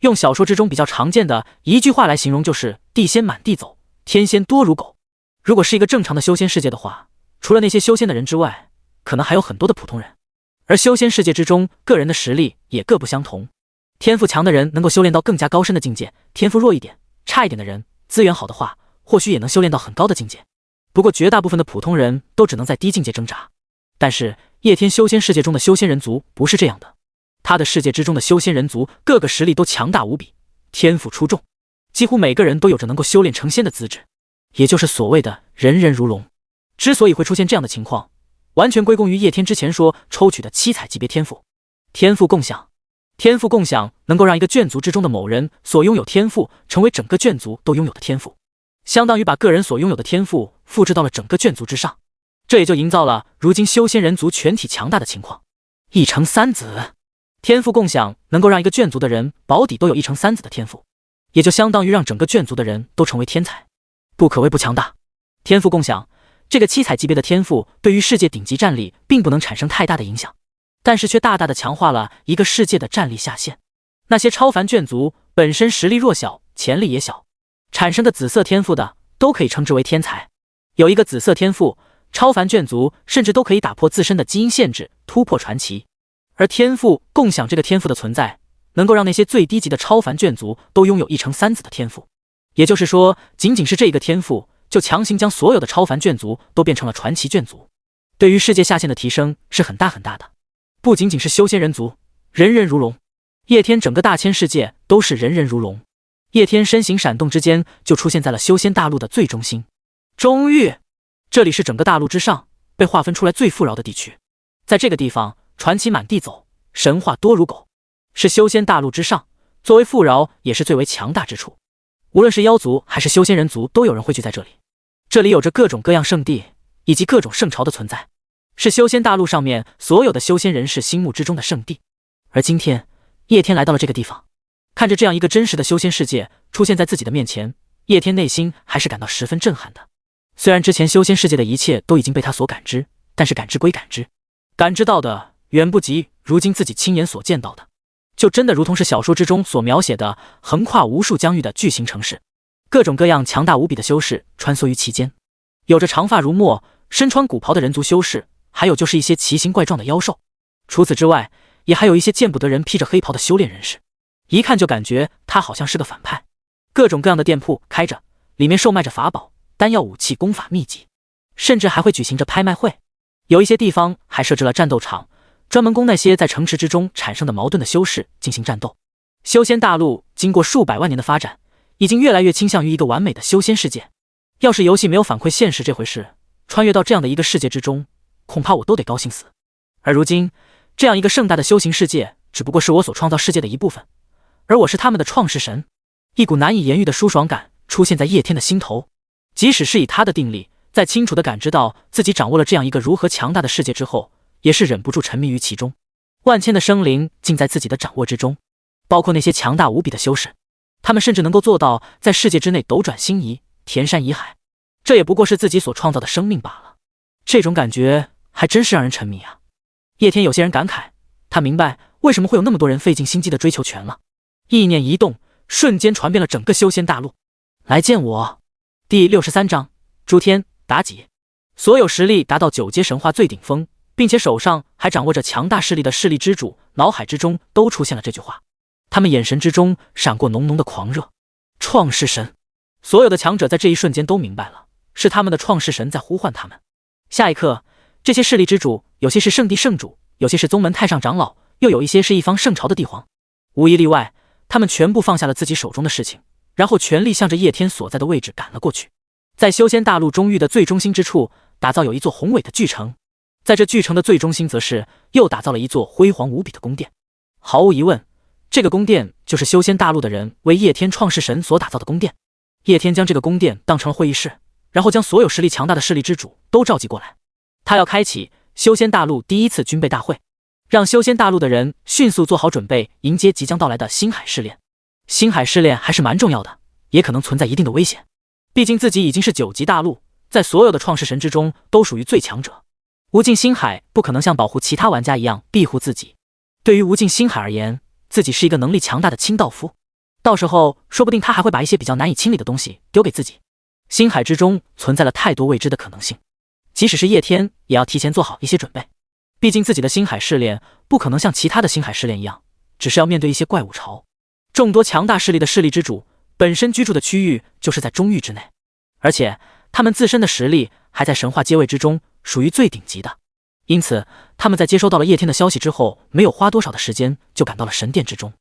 [SPEAKER 1] 用小说之中比较常见的一句话来形容，就是地仙满地走，天仙多如狗。如果是一个正常的修仙世界的话，除了那些修仙的人之外，可能还有很多的普通人。而修仙世界之中，个人的实力也各不相同，天赋强的人能够修炼到更加高深的境界，天赋弱一点差一点的人，资源好的话或许也能修炼到很高的境界。不过绝大部分的普通人都只能在低境界挣扎。但是叶天修仙世界中的修仙人族不是这样的，他的世界之中的修仙人族各个实力都强大无比，天赋出众，几乎每个人都有着能够修炼成仙的资质，也就是所谓的人人如龙。之所以会出现这样的情况，完全归功于叶天之前说抽取的7彩级别天赋。天赋共享，天赋共享能够让一个眷族之中的某人所拥有天赋成为整个眷族都拥有的天赋，相当于把个人所拥有的天赋复制到了整个眷族之上，这也就营造了如今修仙人族全体强大的情况。一成三子，天赋共享能够让一个眷族的人保底都有一成三子的天赋，也就相当于让整个眷族的人都成为天才，不可谓不强大。天赋共享这个7彩级别的天赋对于世界顶级战力并不能产生太大的影响，但是却大大的强化了一个世界的战力下限。那些超凡眷族本身实力弱小，潜力也小，产生的紫色天赋的都可以称之为天才。有一个紫色天赋超凡眷族甚至都可以打破自身的基因限制，突破传奇。而天赋共享这个天赋的存在，能够让那些最低级的超凡眷族都拥有一成三子的天赋。也就是说，仅仅是这一个天赋，就强行将所有的超凡眷族都变成了传奇眷族，对于世界下限的提升是很大很大的。不仅仅是修仙人族，人人如龙。叶天整个大千世界都是人人如龙。叶天身形闪动之间，就出现在了修仙大陆的最中心。中域，这里是整个大陆之上被划分出来最富饶的地区。在这个地方，传奇满地走，神话多如狗，是修仙大陆之上作为富饶也是最为强大之处。无论是妖族还是修仙人族，都有人汇聚在这里。这里有着各种各样圣地以及各种圣朝的存在，是修仙大陆上面所有的修仙人士心目之中的圣地。而今天，叶天来到了这个地方，看着这样一个真实的修仙世界出现在自己的面前，叶天内心还是感到十分震撼的。虽然之前修仙世界的一切都已经被他所感知，但是感知归感知，感知到的远不及如今自己亲眼所见到的，就真的如同是小说之中所描写的横跨无数疆域的巨型城市，各种各样强大无比的修士穿梭于其间，有着长发如墨、身穿古袍的人族修士，还有就是一些奇形怪状的妖兽。除此之外，也还有一些见不得人披着黑袍的修炼人士，一看就感觉他好像是个反派。各种各样的店铺开着，里面售卖着法宝、丹药、武器、功法秘籍，甚至还会举行着拍卖会。有一些地方还设置了战斗场，专门供那些在城池之中产生的矛盾的修士进行战斗。修仙大陆经过数百万年的发展，已经越来越倾向于一个完美的修仙世界。要是游戏没有反馈现实这回事，穿越到这样的一个世界之中，恐怕我都得高兴死。而如今，这样一个盛大的修行世界，只不过是我所创造世界的一部分，而我是他们的创世神。一股难以言喻的舒爽感出现在叶天的心头。即使是以他的定力，在清楚地感知到自己掌握了这样一个如何强大的世界之后，也是忍不住沉迷于其中。万千的生灵尽在自己的掌握之中，包括那些强大无比的修士，他们甚至能够做到在世界之内斗转星移、填山移海，这也不过是自己所创造的生命罢了。这种感觉还真是让人沉迷啊。叶天有些人感慨，他明白为什么会有那么多人费尽心机的追求权了。意念一动，瞬间传遍了整个修仙大陆。来见我。第63章，诸天妲己。所有实力达到9阶神话最顶峰，并且手上还掌握着强大势力的势力之主，脑海之中都出现了这句话。他们眼神之中闪过浓浓的狂热。创世神。所有的强者在这一瞬间都明白了，是他们的创世神在呼唤他们。下一刻，这些势力之主，有些是圣地圣主，有些是宗门太上长老，又有一些是一方圣朝的帝皇，无一例外，他们全部放下了自己手中的事情，然后全力向着叶天所在的位置赶了过去。在修仙大陆中域的最中心之处，打造有一座宏伟的巨城，在这巨城的最中心，则是又打造了一座辉煌无比的宫殿。毫无疑问，这个宫殿就是修仙大陆的人为叶天创世神所打造的宫殿。叶天将这个宫殿当成了会议室，然后将所有实力强大的势力之主都召集过来。他要开启修仙大陆第一次军备大会，让修仙大陆的人迅速做好准备，迎接即将到来的星海试炼。星海试炼还是蛮重要的，也可能存在一定的危险。毕竟自己已经是9级大陆，在所有的创世神之中都属于最强者。无尽星海不可能像保护其他玩家一样庇护自己。对于无尽星海而言，自己是一个能力强大的清道夫，到时候说不定他还会把一些比较难以清理的东西丢给自己。星海之中存在了太多未知的可能性，即使是叶天也要提前做好一些准备。毕竟自己的星海试炼不可能像其他的星海试炼一样，只是要面对一些怪物潮。众多强大势力的势力之主本身居住的区域就是在中域之内，而且他们自身的实力还在神话阶位之中，属于最顶级的。因此他们在接收到了叶天的消息之后，没有花多少的时间就赶到了神殿之中。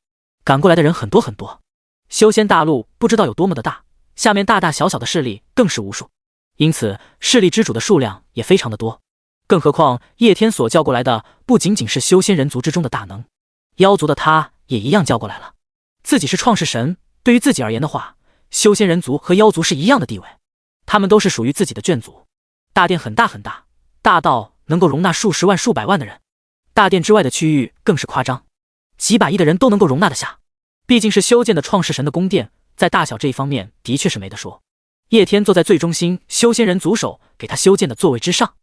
[SPEAKER 1] 赶过来的人很多很多，修仙大陆不知道有多么的大，下面大大小小的势力更是无数，因此势力之主的数量也非常的多。更何况叶天所叫过来的不仅仅是修仙人族之中的大能，妖族的他也一样叫过来了。自己是创世神，对于自己而言的话，修仙人族和妖族是一样的地位，他们都是属于自己的眷族。大殿很大很大，大到能够容纳数十万数百万的人，大殿之外的区域更是夸张，几百亿的人都能够容纳得下。毕竟是修建的创世神的宫殿，在大小这一方面的确是没得说。叶天坐在最中心修仙人族手给他修建的座位之上，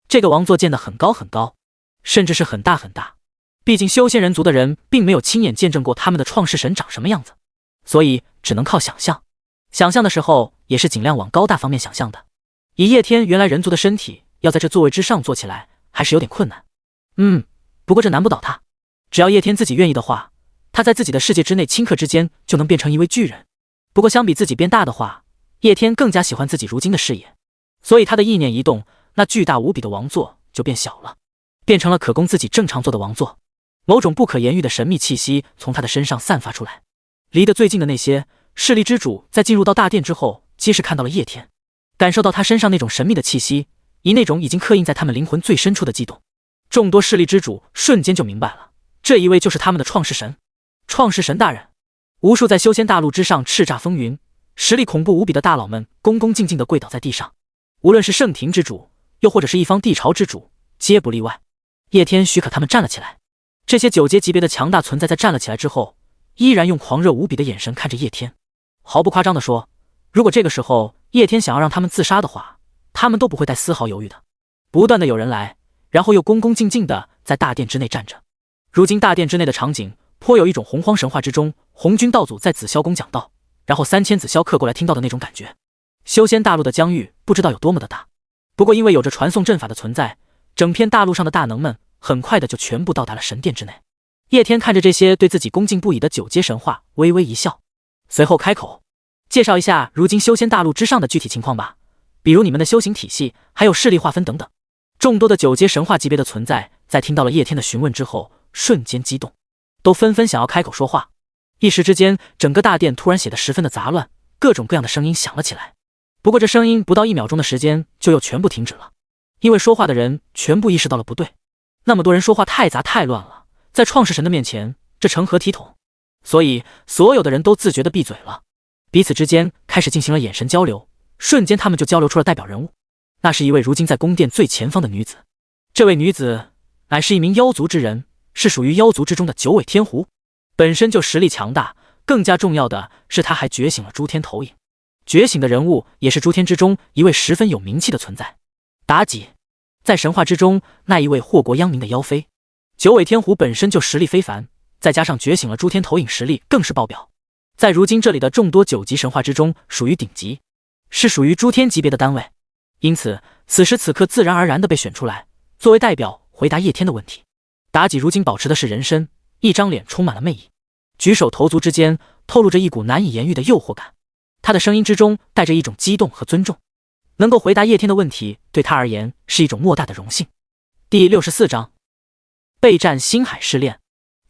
[SPEAKER 1] 这个王座建得很高很高，甚至是很大很大。毕竟修仙人族的人并没有亲眼见证过他们的创世神长什么样子，所以只能靠想象。想象的时候也是尽量往高大方面想象的。以叶天原来人族的身体，要在这座位之上坐起来还是有点困难。不过这难不倒他，只要叶天自己愿意的话，他在自己的世界之内顷刻之间就能变成一位巨人。不过相比自己变大的话，叶天更加喜欢自己如今的视野，所以他的意念一动，那巨大无比的王座就变小了，变成了可供自己正常坐的王座。某种不可言喻的神秘气息从他的身上散发出来，离得最近的那些势力之主在进入到大殿之后，皆是看到了叶天，感受到他身上那种神秘的气息，以那种已经刻印在他们灵魂最深处的悸动。众多势力之主瞬间就明白了，这一位就是他们的创世神。创世神大人！无数在修仙大陆之上叱咤风云、实力恐怖无比的大佬们恭恭敬敬地跪倒在地上，无论是圣庭之主，又或者是一方地朝之主，皆不例外。叶天许可他们站了起来。这些9阶级别的强大存在在站了起来之后，依然用狂热无比的眼神看着叶天。毫不夸张地说，如果这个时候叶天想要让他们自杀的话，他们都不会带丝毫犹豫的。不断的有人来，然后又恭恭敬敬的在大殿之内站着。如今大殿之内的场景颇有一种洪荒神话之中红军道祖在紫霄宫讲道，然后3000紫霄客过来听到的那种感觉。修仙大陆的疆域不知道有多么的大，不过因为有着传送阵法的存在，整片大陆上的大能们很快的就全部到达了神殿之内。叶天看着这些对自己恭敬不已的9阶神话，微微一笑，随后开口介绍一下如今修仙大陆之上的具体情况吧，比如你们的修行体系，还有势力划分等等。众多的9阶神话级别的存在在听到了叶天的询问之后，瞬间激动，都纷纷想要开口说话。一时之间，整个大殿突然显得十分的杂乱，各种各样的声音响了起来。不过这声音不到1秒钟的时间就又全部停止了，因为说话的人全部意识到了不对，那么多人说话太杂太乱了，在创世神的面前，这成何体统？所以所有的人都自觉地闭嘴了，彼此之间开始进行了眼神交流。瞬间他们就交流出了代表人物，那是一位如今在宫殿最前方的女子。这位女子乃是一名妖族之人，是属于妖族之中的9尾天狐，本身就实力强大，更加重要的是她还觉醒了诸天投影。觉醒的人物也是诸天之中一位十分有名气的存在，妲己，在神话之中那一位祸国殃民的妖妃。9尾天狐本身就实力非凡，再加上觉醒了诸天投影，实力更是爆表，在如今这里的众多9级神话之中属于顶级，是属于诸天级别的单位，因此此时此刻自然而然地被选出来作为代表回答叶天的问题。妲己如今保持的是人身，一张脸充满了魅意，举手投足之间透露着一股难以言喻的诱惑感，她的声音之中带着一种激动和尊重，能够回答叶天的问题对她而言是一种莫大的荣幸。第64章备战星海试炼。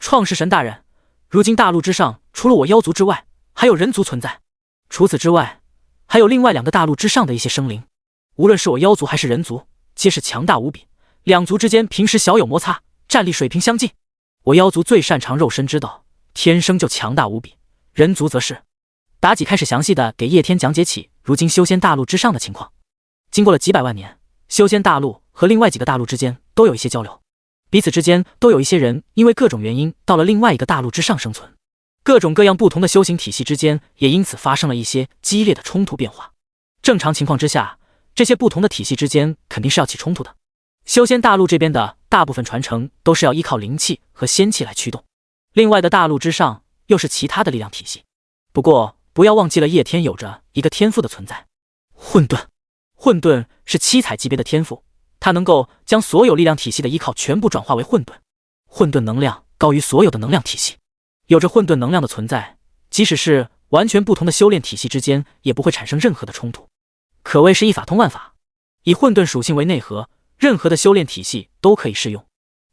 [SPEAKER 1] 创世神大人，如今大陆之上除了我妖族之外，还有人族存在，除此之外还有另外2个大陆之上的一些生灵，无论是我妖族还是人族，皆是强大无比，两族之间平时小有摩擦，战力水平相近。我妖族最擅长肉身之道，天生就强大无比，人族则是。妲己开始详细的给叶天讲解起如今修仙大陆之上的情况。经过了几百万年，修仙大陆和另外几个大陆之间都有一些交流，彼此之间都有一些人因为各种原因到了另外一个大陆之上生存，各种各样不同的修行体系之间也因此发生了一些激烈的冲突变化。正常情况之下，这些不同的体系之间肯定是要起冲突的。修仙大陆这边的大部分传承都是要依靠灵气和仙气来驱动，另外的大陆之上又是其他的力量体系。不过不要忘记了叶天有着一个天赋的存在，混沌。混沌是7彩级别的天赋，它能够将所有力量体系的依靠全部转化为混沌，混沌能量高于所有的能量体系。有着混沌能量的存在，即使是完全不同的修炼体系之间也不会产生任何的冲突，可谓是一法通万法。以混沌属性为内核，任何的修炼体系都可以适用。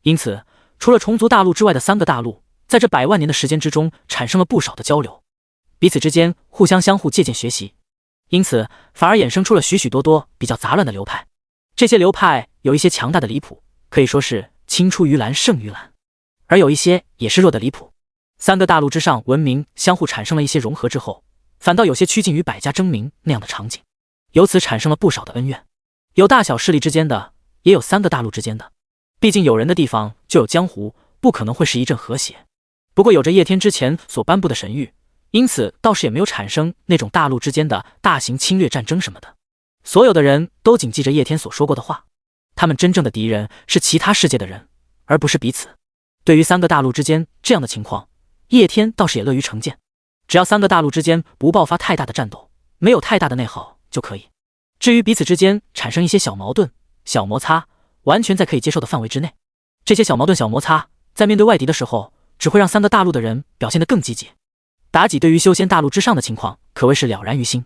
[SPEAKER 1] 因此除了虫族大陆之外的3个大陆，在这100万年的时间之中产生了不少的交流，彼此之间相互借鉴学习，因此反而衍生出了许许多多比较杂乱的流派。这些流派有一些强大的离谱，可以说是青出于蓝胜于蓝，而有一些也是弱的离谱。3个大陆之上文明相互产生了一些融合之后，反倒有些趋近于百家争鸣那样的场景，由此产生了不少的恩怨，有大小势力之间的，也有3个大陆之间的。毕竟有人的地方就有江湖，不可能会是一阵和谐。不过有着叶天之前所颁布的神谕，因此倒是也没有产生那种大陆之间的大型侵略战争什么的。所有的人都谨记着叶天所说过的话，他们真正的敌人是其他世界的人，而不是彼此。对于3个大陆之间这样的情况，叶天倒是也乐于成见，只要3个大陆之间不爆发太大的战斗，没有太大的内耗就可以。至于彼此之间产生一些小矛盾，小摩擦，完全在可以接受的范围之内。这些小矛盾、小摩擦，在面对外敌的时候，只会让3个大陆的人表现得更积极。妲己对于修仙大陆之上的情况可谓是了然于心。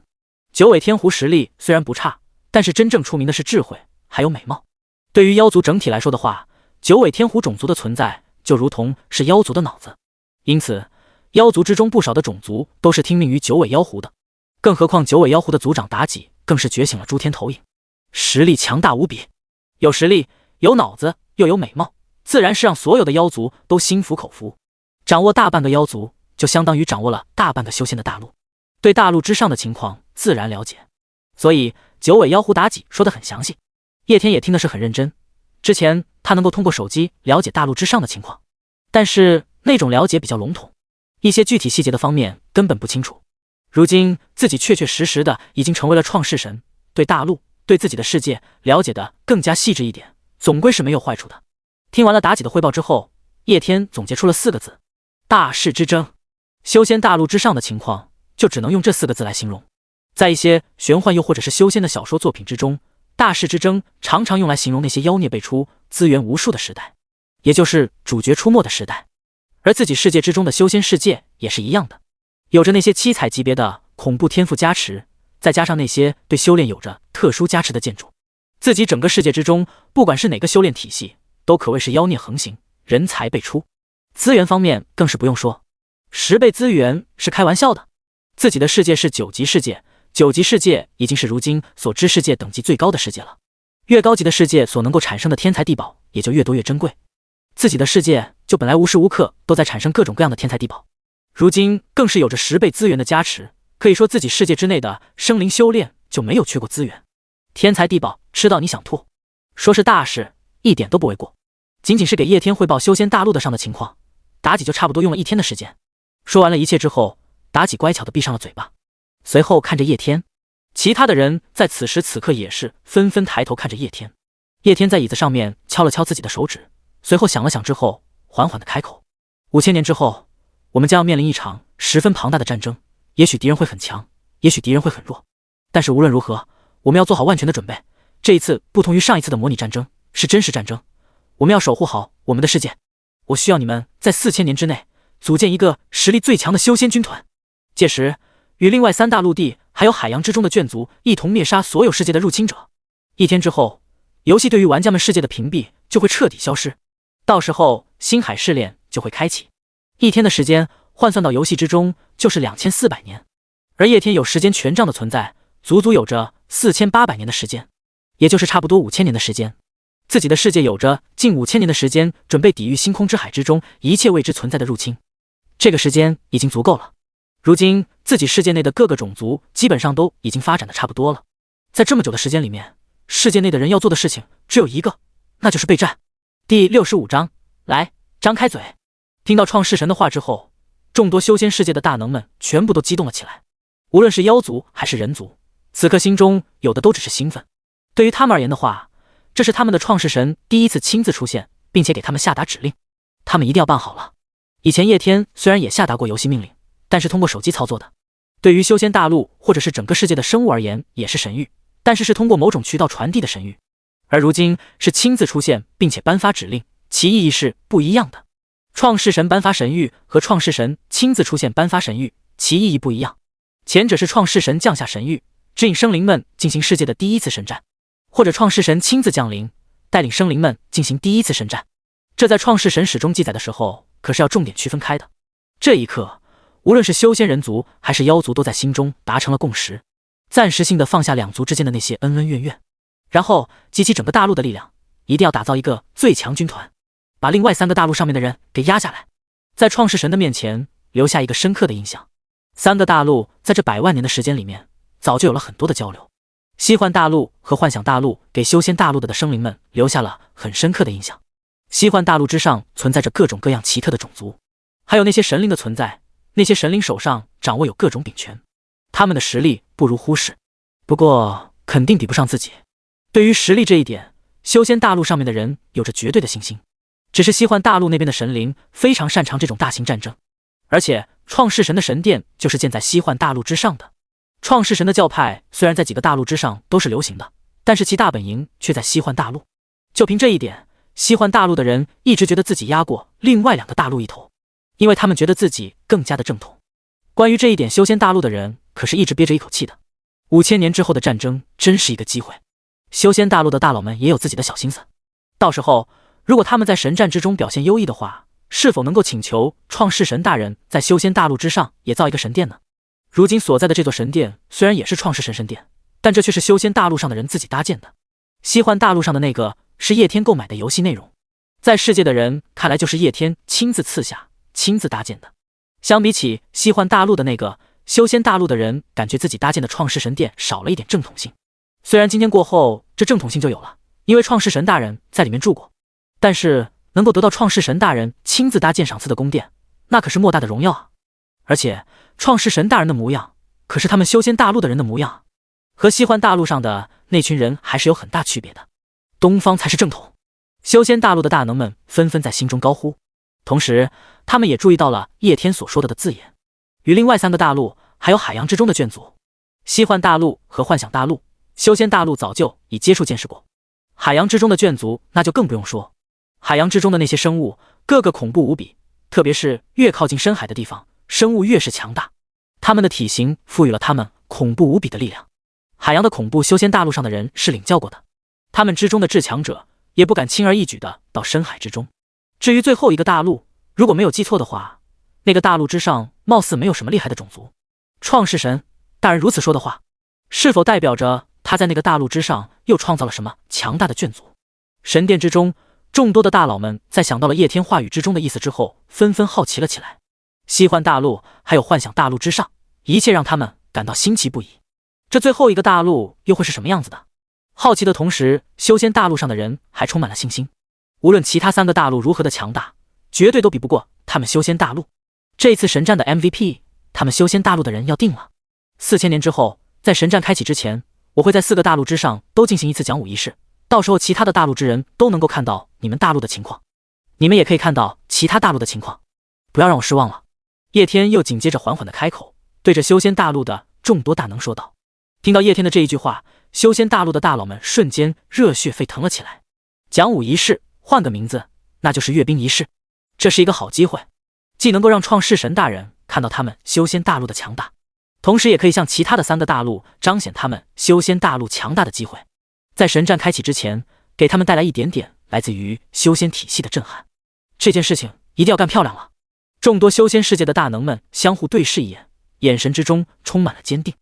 [SPEAKER 1] 九尾天狐实力虽然不差，但是真正出名的是智慧还有美貌。对于妖族整体来说的话，九尾天狐种族的存在就如同是妖族的脑子，因此妖族之中不少的种族都是听命于九尾妖狐的。更何况九尾妖狐的族长妲己更是觉醒了诸天投影，实力强大无比。有实力，有脑子，又有美貌，自然是让所有的妖族都心服口服。掌握大半个妖族，就相当于掌握了大半个修仙的大陆，对大陆之上的情况自然了解。所以九尾妖狐妲己说得很详细，叶天也听的是很认真。之前他能够通过手机了解大陆之上的情况，但是那种了解比较笼统，一些具体细节的方面根本不清楚。如今自己确确实实的已经成为了创世神，对大陆、对自己的世界了解的更加细致一点，总归是没有坏处的。听完了妲己的汇报之后，叶天总结出了4个字：大势之争。修仙大陆之上的情况就只能用这4个字来形容。在一些玄幻又或者是修仙的小说作品之中，大势之争常常用来形容那些妖孽辈出、资源无数的时代，也就是主角出没的时代。而自己世界之中的修仙世界也是一样的，有着那些七彩级别的恐怖天赋加持，再加上那些对修炼有着特殊加持的建筑，自己整个世界之中，不管是哪个修炼体系，都可谓是妖孽横行，人才辈出。资源方面更是不用说，10倍资源是开玩笑的。自己的世界是9级世界，9级世界已经是如今所知世界等级最高的世界了。越高级的世界所能够产生的天材地宝也就越多越珍贵。自己的世界就本来无时无刻都在产生各种各样的天材地宝，如今更是有着10倍资源的加持，可以说自己世界之内的生灵修炼就没有缺过资源，天材地宝吃到你想吐。说是大事，一点都不为过。仅仅是给叶天汇报修仙大陆的上的情况，妲己就差不多用了1天的时间。说完了一切之后，妲己乖巧地闭上了嘴巴，随后看着叶天。其他的人在此时此刻也是纷纷抬头看着叶天。叶天在椅子上面敲了敲自己的手指，随后想了想之后，缓缓地开口：5000年之后，我们将要面临一场十分庞大的战争，也许敌人会很强，也许敌人会很弱，但是无论如何，我们要做好万全的准备。这一次不同于上一次的模拟战争，是真实战争，我们要守护好我们的世界。我需要你们在4000年之内组建一个实力最强的修仙军团，届时与另外3大陆地还有海洋之中的眷族一同灭杀所有世界的入侵者。1天之后，游戏对于玩家们世界的屏蔽就会彻底消失，到时候星海试炼就会开启。1天的时间换算到游戏之中就是2400年，而叶天有时间权杖的存在，足足有着4800年的时间，也就是差不多5000年的时间。自己的世界有着近5000年的时间，准备抵御星空之海之中一切未知存在的入侵。这个时间已经足够了。如今自己世界内的各个种族基本上都已经发展的差不多了，在这么久的时间里面，世界内的人要做的事情只有一个，那就是备战。第65章，来，张开嘴。听到创世神的话之后，众多修仙世界的大能们全部都激动了起来。无论是妖族还是人族，此刻心中有的都只是兴奋。对于他们而言的话，这是他们的创世神第一次亲自出现，并且给他们下达指令，他们一定要办好了。以前叶天虽然也下达过游戏命令，但是通过手机操作的，对于修仙大陆或者是整个世界的生物而言也是神谕，但是是通过某种渠道传递的神谕。而如今是亲自出现并且颁发指令，其意义是不一样的。创世神颁发神谕和创世神亲自出现颁发神谕，其意义不一样。前者是创世神降下神谕，指引生灵们进行世界的第一次圣战，或者创世神亲自降临，带领生灵们进行第一次圣战。这在创世神史中记载的时候可是要重点区分开的。这一刻，无论是修仙人族还是妖族都在心中达成了共识，暂时性的放下两族之间的那些恩恩怨怨，然后集齐整个大陆的力量，一定要打造一个最强军团，把另外3个大陆上面的人给压下来，在创世神的面前留下一个深刻的印象。3个大陆在这100万年的时间里面早就有了很多的交流，西幻大陆和幻想大陆给修仙大陆的生灵们留下了很深刻的印象。西幻大陆之上存在着各种各样奇特的种族，还有那些神灵的存在，那些神灵手上掌握有各种柄权，他们的实力不容忽视，不过肯定比不上自己。对于实力这一点，修仙大陆上面的人有着绝对的信心，只是西幻大陆那边的神灵非常擅长这种大型战争，而且创世神的神殿就是建在西幻大陆之上的。创世神的教派虽然在几个大陆之上都是流行的，但是其大本营却在西幻大陆。就凭这一点，西幻大陆的人一直觉得自己压过另外2个大陆一头，因为他们觉得自己更加的正统。关于这一点，修仙大陆的人可是一直憋着一口气的。5000年之后的战争真是一个机会，修仙大陆的大佬们也有自己的小心思。到时候，如果他们在神战之中表现优异的话，是否能够请求创世神大人在修仙大陆之上也造一个神殿呢？如今所在的这座神殿虽然也是创世神神殿，但这却是修仙大陆上的人自己搭建的。西幻大陆上的那个是叶天购买的游戏内容，在世界的人看来就是叶天亲自赐下、亲自搭建的。相比起西幻大陆的那个，修仙大陆的人感觉自己搭建的创世神殿少了一点正统性。虽然今天过后这正统性就有了，因为创世神大人在里面住过，但是能够得到创世神大人亲自搭建赏赐的宫殿，那可是莫大的荣耀啊！而且创世神大人的模样可是他们修仙大陆的人的模样，和西幻大陆上的那群人还是有很大区别的。东方才是正统！修仙大陆的大能们纷纷在心中高呼，同时他们也注意到了叶天所说的字眼，与另外3个大陆还有海洋之中的眷族，西幻大陆和幻想大陆，修仙大陆早就已接触见识过。海洋之中的眷族那就更不用说，海洋之中的那些生物个个恐怖无比，特别是越靠近深海的地方，生物越是强大，他们的体型赋予了他们恐怖无比的力量。海洋的恐怖，修仙大陆上的人是领教过的，他们之中的至强者也不敢轻而易举的到深海之中。至于最后一个大陆，如果没有记错的话，那个大陆之上貌似没有什么厉害的种族。创世神大人如此说的话，是否代表着他在那个大陆之上又创造了什么强大的眷族？神殿之中，众多的大佬们在想到了叶天话语之中的意思之后，纷纷好奇了起来。西幻大陆还有幻想大陆之上，一切让他们感到新奇不已。这最后一个大陆又会是什么样子的？好奇的同时，修仙大陆上的人还充满了信心。无论其他3个大陆如何的强大，绝对都比不过他们修仙大陆。这一次神战的 MVP， 他们修仙大陆的人要定了。4000年之后，在神战开启之前，我会在4个大陆之上都进行一次讲武仪式，到时候其他的大陆之人都能够看到你们大陆的情况，你们也可以看到其他大陆的情况，不要让我失望了。叶天又紧接着缓缓的开口，对着修仙大陆的众多大能说道。听到叶天的这一句话，修仙大陆的大佬们瞬间热血沸腾了起来。讲武仪式，换个名字，那就是阅兵仪式。这是一个好机会，既能够让创世神大人看到他们修仙大陆的强大，同时也可以向其他的3个大陆彰显他们修仙大陆强大的机会。在神战开启之前，给他们带来一点点来自于修仙体系的震撼。这件事情一定要干漂亮了。众多修仙世界的大能们相互对视一眼，眼神之中充满了坚定。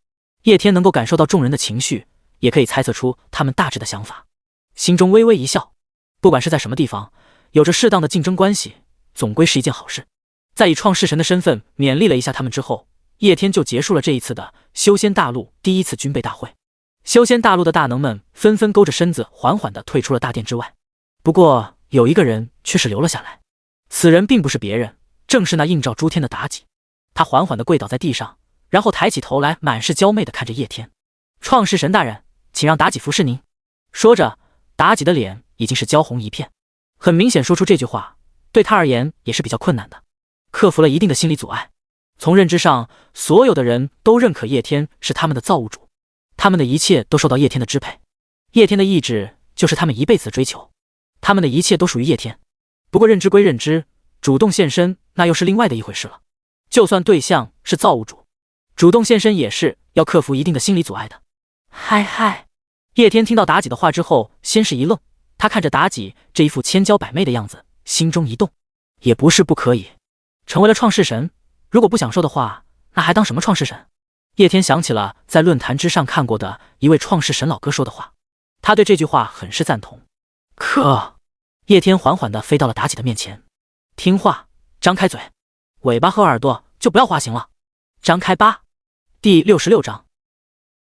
[SPEAKER 1] 叶天能够感受到众人的情绪，也可以猜测出他们大致的想法，心中微微一笑。不管是在什么地方，有着适当的竞争关系，总归是一件好事。在以创世神的身份勉励了一下他们之后，叶天就结束了这一次的修仙大陆第一次军备大会。修仙大陆的大能们纷纷勾着身子缓缓地退出了大殿之外。不过有一个人却是留了下来，此人并不是别人，正是那映照诸天的妲己。他缓缓地跪倒在地上，然后抬起头来，满是娇媚地看着叶天。创世神大人，请让妲己服侍您。说着，妲己的脸已经是娇红一片。很明显，说出这句话对他而言也是比较困难的，克服了一定的心理阻碍。从认知上，所有的人都认可叶天是他们的造物主，他们的一切都受到叶天的支配，叶天的意志就是他们一辈子的追求，他们的一切都属于叶天。不过认知归认知，主动现身那又是另外的一回事了。就算对象是造物主，主动现身也是要克服一定的心理阻碍的。嗨，叶天听到妲己的话之后，先是一愣，他看着妲己这一副千娇百媚的样子，心中一动，也不是不可以。成为了创世神，如果不享受的话，那还当什么创世神？叶天想起了在论坛之上看过的一位创世神老哥说的话，他对这句话很是赞同。叶天缓缓地飞到了妲己的面前，听话，张开嘴，尾巴和耳朵就不要滑行了，张开吧。第66章，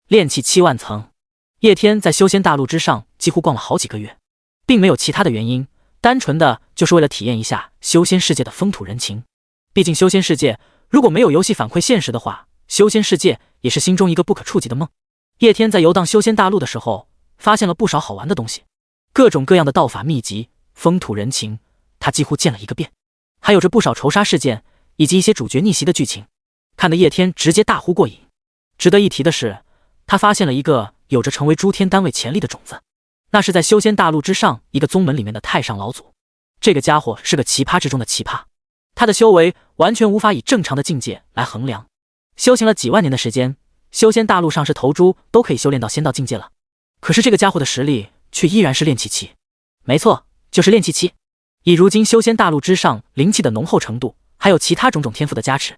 [SPEAKER 1] 炼气7万层。叶天在修仙大陆之上几乎逛了好几个月，并没有其他的原因，单纯的就是为了体验一下修仙世界的风土人情。毕竟修仙世界如果没有游戏反馈现实的话，修仙世界也是心中一个不可触及的梦。叶天在游荡修仙大陆的时候，发现了不少好玩的东西，各种各样的道法秘籍，风土人情，他几乎见了一个遍，还有着不少仇杀事件以及一些主角逆袭的剧情，看得叶天直接大呼过瘾。值得一提的是，他发现了一个有着成为诸天单位潜力的种子。那是在修仙大陆之上一个宗门里面的太上老祖。这个家伙是个奇葩之中的奇葩，他的修为完全无法以正常的境界来衡量。修行了几万年的时间，修仙大陆上是头猪都可以修炼到仙道境界了。可是这个家伙的实力却依然是炼气期。没错，就是炼气期。以如今修仙大陆之上灵气的浓厚程度，还有其他种种天赋的加持，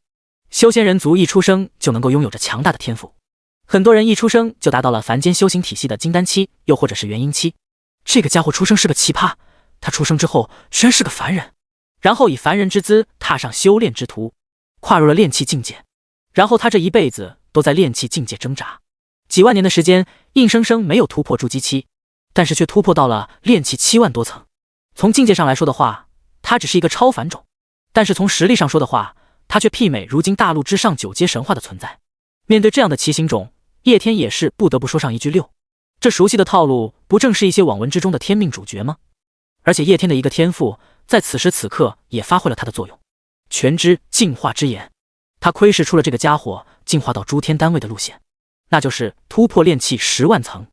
[SPEAKER 1] 修仙人族一出生就能够拥有着强大的天赋。很多人一出生就达到了凡间修行体系的金丹期，又或者是元婴期。这个家伙出生是个奇葩，他出生之后居然是个凡人，然后以凡人之姿踏上修炼之途，跨入了炼气境界。然后他这一辈子都在炼气境界挣扎，几万年的时间，硬生生没有突破筑基期，但是却突破到了炼气7万多层。从境界上来说的话，他只是一个超凡种，但是从实力上说的话，他却媲美如今大陆之上9阶神话的存在。面对这样的奇形种，叶天也是不得不说上一句溜。这熟悉的套路，不正是一些网文之中的天命主角吗？而且叶天的一个天赋，在此时此刻也发挥了它的作用。全知进化之眼，他窥视出了这个家伙进化到诸天单位的路线，那就是突破炼气10万层。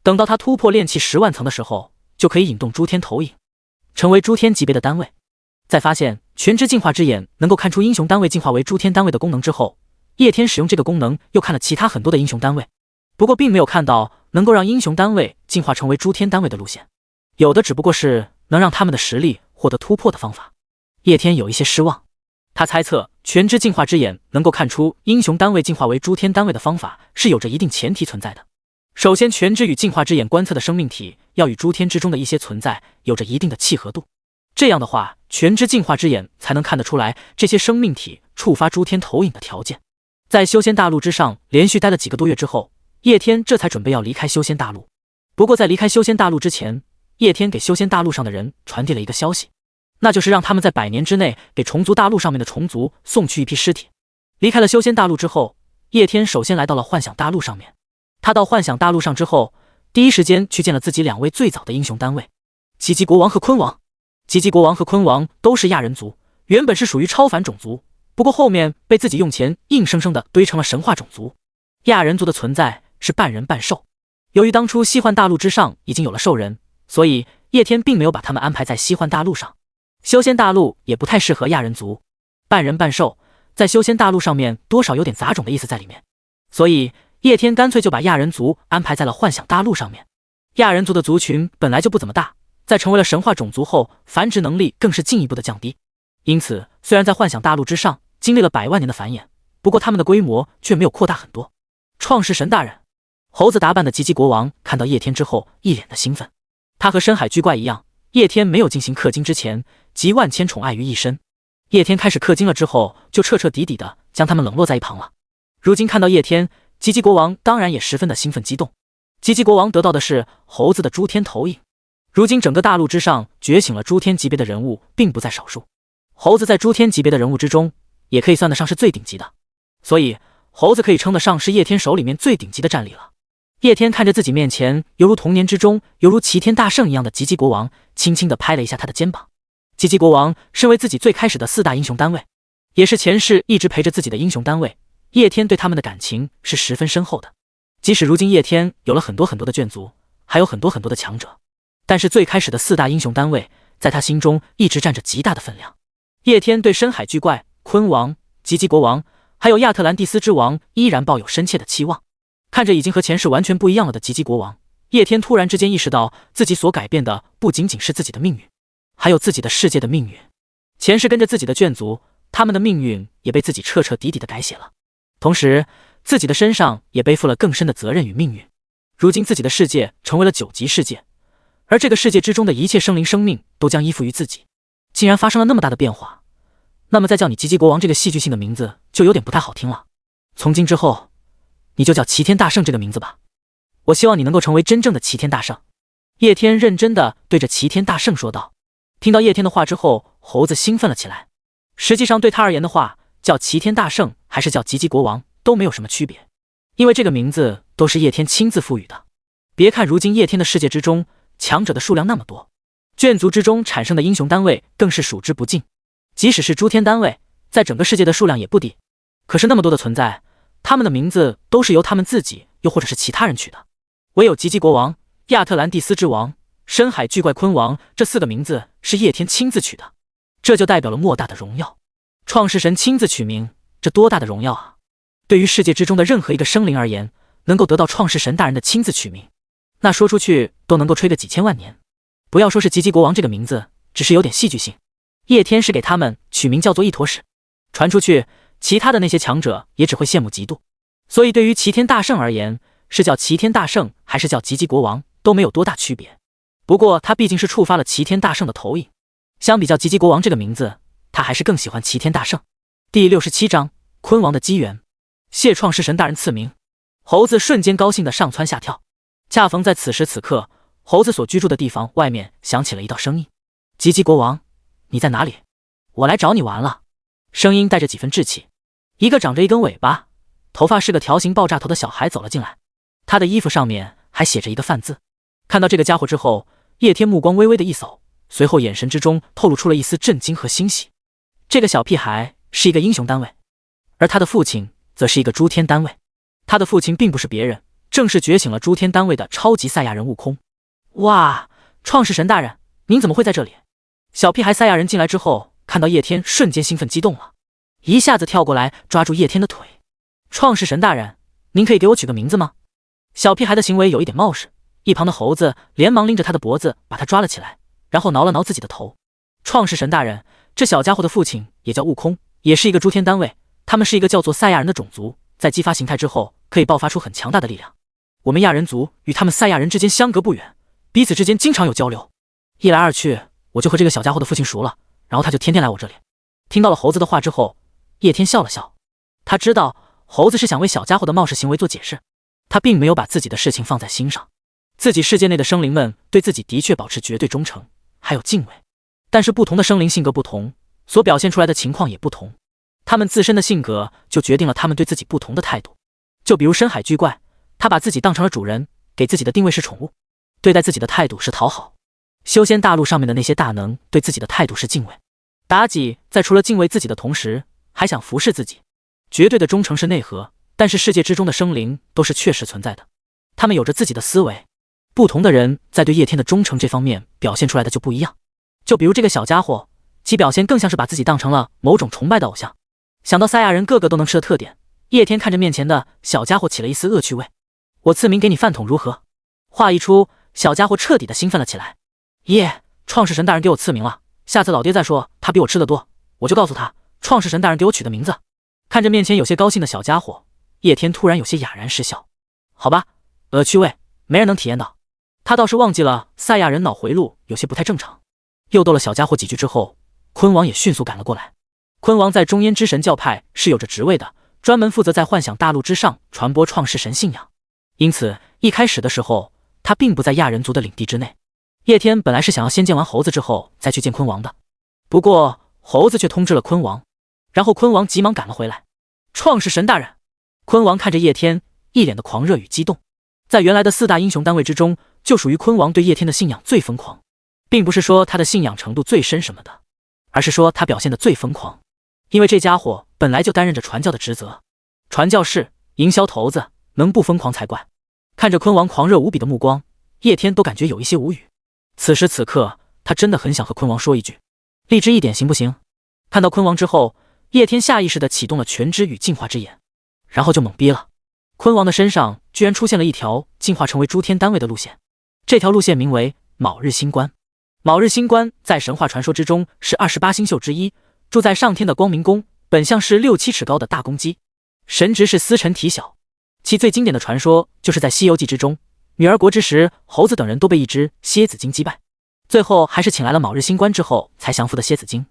[SPEAKER 1] 等到他突破炼气10万层的时候，就可以引动诸天投影，成为诸天级别的单位。在发现全知进化之眼能够看出英雄单位进化为诸天单位的功能之后，叶天使用这个功能又看了其他很多的英雄单位，不过并没有看到能够让英雄单位进化成为诸天单位的路线，有的只不过是能让他们的实力获得突破的方法。叶天有一些失望，他猜测全知进化之眼能够看出英雄单位进化为诸天单位的方法是有着一定前提存在的。首先，全知与进化之眼观测的生命体要与诸天之中的一些存在有着一定的契合度，这样的话，全知进化之眼才能看得出来这些生命体触发诸天投影的条件。在修仙大陆之上连续待了几个多月之后，叶天这才准备要离开修仙大陆。不过在离开修仙大陆之前，叶天给修仙大陆上的人传递了一个消息，那就是让他们在100年之内给虫族大陆上面的虫族送去一批尸体。离开了修仙大陆之后，叶天首先来到了幻想大陆上面。他到幻想大陆上之后，第一时间去见了自己2位最早的英雄单位，吉吉国王和昆王。吉吉国王和昆王都是亚人族，原本是属于超凡种族，不过后面被自己用钱硬生生的堆成了神话种族。亚人族的存在是半人半兽，由于当初西幻大陆之上已经有了兽人，所以叶天并没有把他们安排在西幻大陆上。修仙大陆也不太适合亚人族，半人半兽在修仙大陆上面多少有点杂种的意思在里面，所以叶天干脆就把亚人族安排在了幻想大陆上面。亚人族的族群本来就不怎么大，在成为了神话种族后，繁殖能力更是进一步的降低。因此，虽然在幻想大陆之上经历了100万年的繁衍，不过他们的规模却没有扩大很多。创世神大人，猴子打扮的吉吉国王看到叶天之后，一脸的兴奋。他和深海巨怪一样，叶天没有进行氪金之前，集万千宠爱于一身。叶天开始氪金了之后，就彻彻底底的将他们冷落在一旁了。如今看到叶天，吉吉国王当然也十分的兴奋激动。吉吉国王得到的是猴子的诸天投影。如今整个大陆之上觉醒了诸天级别的人物并不在少数，猴子在诸天级别的人物之中也可以算得上是最顶级的，所以猴子可以称得上是叶天手里面最顶级的战力了。叶天看着自己面前犹如童年之中犹如齐天大圣一样的吉吉国王，轻轻地拍了一下他的肩膀。吉吉国王身为自己最开始的4大英雄单位，也是前世一直陪着自己的英雄单位，叶天对他们的感情是十分深厚的。即使如今叶天有了很多很多的眷族，还有很多很多的强者，但是最开始的4大英雄单位在他心中一直占着极大的分量。叶天对深海巨怪、昆王、吉吉国王还有亚特兰蒂斯之王依然抱有深切的期望。看着已经和前世完全不一样了的吉吉国王，叶天突然之间意识到自己所改变的不仅仅是自己的命运，还有自己的世界的命运。前世跟着自己的眷族，他们的命运也被自己彻彻底底的改写了，同时自己的身上也背负了更深的责任与命运。如今自己的世界成为了9级世界，而这个世界之中的一切生灵生命都将依附于自己。竟然发生了那么大的变化，那么再叫你吉吉国王这个戏剧性的名字就有点不太好听了。从今之后，你就叫齐天大圣这个名字吧。我希望你能够成为真正的齐天大圣。叶天认真地对着齐天大圣说道。听到叶天的话之后，猴子兴奋了起来。实际上对他而言的话，叫齐天大圣还是叫吉吉国王都没有什么区别，因为这个名字都是叶天亲自赋予的。别看如今叶天的世界之中强者的数量那么多，眷族之中产生的英雄单位更是数之不尽，即使是诸天单位在整个世界的数量也不低。可是那么多的存在，他们的名字都是由他们自己又或者是其他人取的。唯有吉吉国王、亚特兰蒂斯之王、深海巨怪昆王这4个名字是叶天亲自取的，这就代表了莫大的荣耀。创世神亲自取名，这多大的荣耀啊！对于世界之中的任何一个生灵而言，能够得到创世神大人的亲自取名，那说出去都能够吹个几千万年。不要说是吉吉国王这个名字，只是有点戏剧性，叶天是给他们取名叫做一坨屎，传出去，其他的那些强者也只会羡慕嫉妒。所以对于齐天大圣而言，是叫齐天大圣还是叫吉吉国王都没有多大区别。不过他毕竟是触发了齐天大圣的投影，相比较吉吉国王这个名字，他还是更喜欢齐天大圣。第67章昆王的机缘，谢创世神大人赐名。猴子瞬间高兴的上蹿下跳。恰逢在此时此刻，猴子所居住的地方外面响起了一道声音：吉吉国王，你在哪里？我来找你玩了。声音带着几分稚气。一个长着一根尾巴，头发是个条形爆炸头的小孩走了进来，他的衣服上面还写着一个范字。看到这个家伙之后，叶天目光微微的一扫，随后眼神之中透露出了一丝震惊和欣喜。这个小屁孩是一个英雄单位，而他的父亲则是一个诸天单位。他的父亲并不是别人，正是觉醒了诸天单位的超级赛亚人悟空。哇，创世神大人，您怎么会在这里？小屁孩赛亚人进来之后，看到叶天瞬间兴奋激动了，一下子跳过来抓住叶天的腿。创世神大人，您可以给我取个名字吗？小屁孩的行为有一点冒失，一旁的猴子连忙拎着他的脖子把他抓了起来，然后挠了挠自己的头。创世神大人，这小家伙的父亲也叫悟空，也是一个诸天单位，他们是一个叫做赛亚人的种族，在激发形态之后可以爆发出很强大的力量。我们亚人族与他们赛亚人之间相隔不远，彼此之间经常有交流，一来二去我就和这个小家伙的父亲熟了，然后他就天天来我这里。听到了猴子的话之后，叶天笑了笑，他知道猴子是想为小家伙的冒失行为做解释，他并没有把自己的事情放在心上。自己世界内的生灵们对自己的确保持绝对忠诚，还有敬畏，但是不同的生灵性格不同，所表现出来的情况也不同，他们自身的性格就决定了他们对自己不同的态度。就比如深海巨怪，他把自己当成了主人，给自己的定位是宠物，对待自己的态度是讨好。修仙大陆上面的那些大能对自己的态度是敬畏。妲己在除了敬畏自己的同时，还想服侍自己。绝对的忠诚是内核，但是世界之中的生灵都是确实存在的，他们有着自己的思维。不同的人在对叶天的忠诚这方面表现出来的就不一样。就比如这个小家伙，其表现更像是把自己当成了某种崇拜的偶像。想到赛亚人个个都能吃的特点，叶天看着面前的小家伙起了一丝恶趣味。我赐名给你饭桶如何？话一出，小家伙彻底的兴奋了起来。耶，创世神大人给我赐名了，下次老爹再说他比我吃的多，我就告诉他创世神大人给我取的名字。看着面前有些高兴的小家伙，叶天突然有些哑然失笑。好吧，恶趣味没人能体验到。他倒是忘记了赛亚人脑回路有些不太正常。又逗了小家伙几句之后，昆王也迅速赶了过来。昆王在中焉之神教派是有着职位的，专门负责在幻想大陆之上传播创世神信仰，因此一开始的时候他并不在亚人族的领地之内。叶天本来是想要先见完猴子之后再去见昆王的，不过猴子却通知了昆王，然后昆王急忙赶了回来。创世神大人，昆王看着叶天，一脸的狂热与激动。在原来的4大英雄单位之中，就属于昆王对叶天的信仰最疯狂，并不是说他的信仰程度最深什么的，而是说他表现的最疯狂。因为这家伙本来就担任着传教的职责，传教士、营销头子，能不疯狂才怪。看着昆王狂热无比的目光，叶天都感觉有一些无语。此时此刻，他真的很想和昆王说一句：励志一点行不行？看到昆王之后，叶天下意识地启动了全知与进化之眼，然后就懵逼了。昆王的身上居然出现了一条进化成为诸天单位的路线，这条路线名为卯日星官。卯日星官在神话传说之中是28星宿之一，住在上天的光明宫，本相是6、7尺高的大公鸡，神职是司晨体小。其最经典的传说就是在《西游记》之中，女儿国之时，猴子等人都被一只蝎子精击败，最后还是请来了卯日星官之后才降服的蝎子精。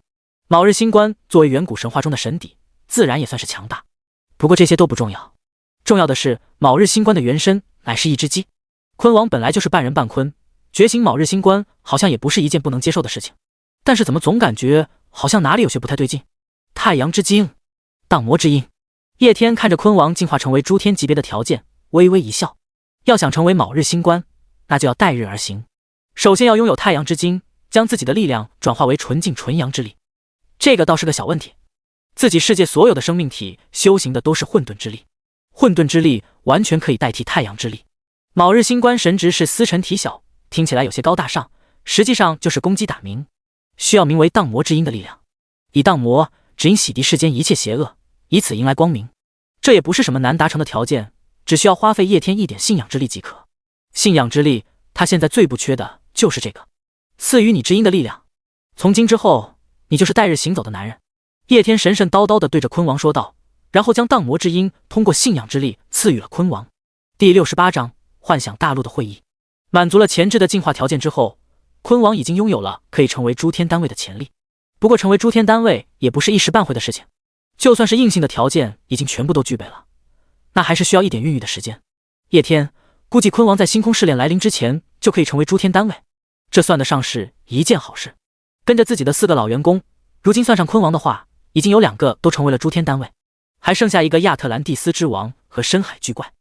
[SPEAKER 1] 卯日星官作为远古神话中的神邸，自然也算是强大。不过这些都不重要，重要的是卯日星官的原身乃是一只鸡。昆王本来就是半人半鲲，觉醒卯日星官好像也不是一件不能接受的事情，但是怎么总感觉好像哪里有些不太对劲。太阳之精，荡魔之音。叶天看着昆王进化成为诸天级别的条件，微微一笑。要想成为卯日星官，那就要待日而行。首先要拥有太阳之精，将自己的力量转化为纯净纯阳之力。这个倒是个小问题，自己世界所有的生命体修行的都是混沌之力，混沌之力完全可以代替太阳之力。卯日星官神职是司晨体小，听起来有些高大上，实际上就是攻击打鸣，需要名为荡魔之音的力量，以荡魔只因洗涤世间一切邪恶，以此迎来光明。这也不是什么难达成的条件，只需要花费叶天一点信仰之力即可。信仰之力，他现在最不缺的就是这个，赐予你之音的力量。从今之后，你就是带日行走的男人。叶天神神叨叨地对着昆王说道，然后将荡魔之音通过信仰之力赐予了昆王。第68章幻想大陆的会议。满足了前置的进化条件之后，昆王已经拥有了可以成为诸天单位的潜力。不过成为诸天单位也不是一时半会的事情，就算是硬性的条件已经全部都具备了，那还是需要一点孕育的时间。叶天估计昆王在星空试炼来临之前就可以成为诸天单位，这算得上是一件好事。跟着自己的4个老员工，如今算上昆王的话，已经有2个都成为了诸天单位，还剩下一个亚特兰蒂斯之王和深海巨怪。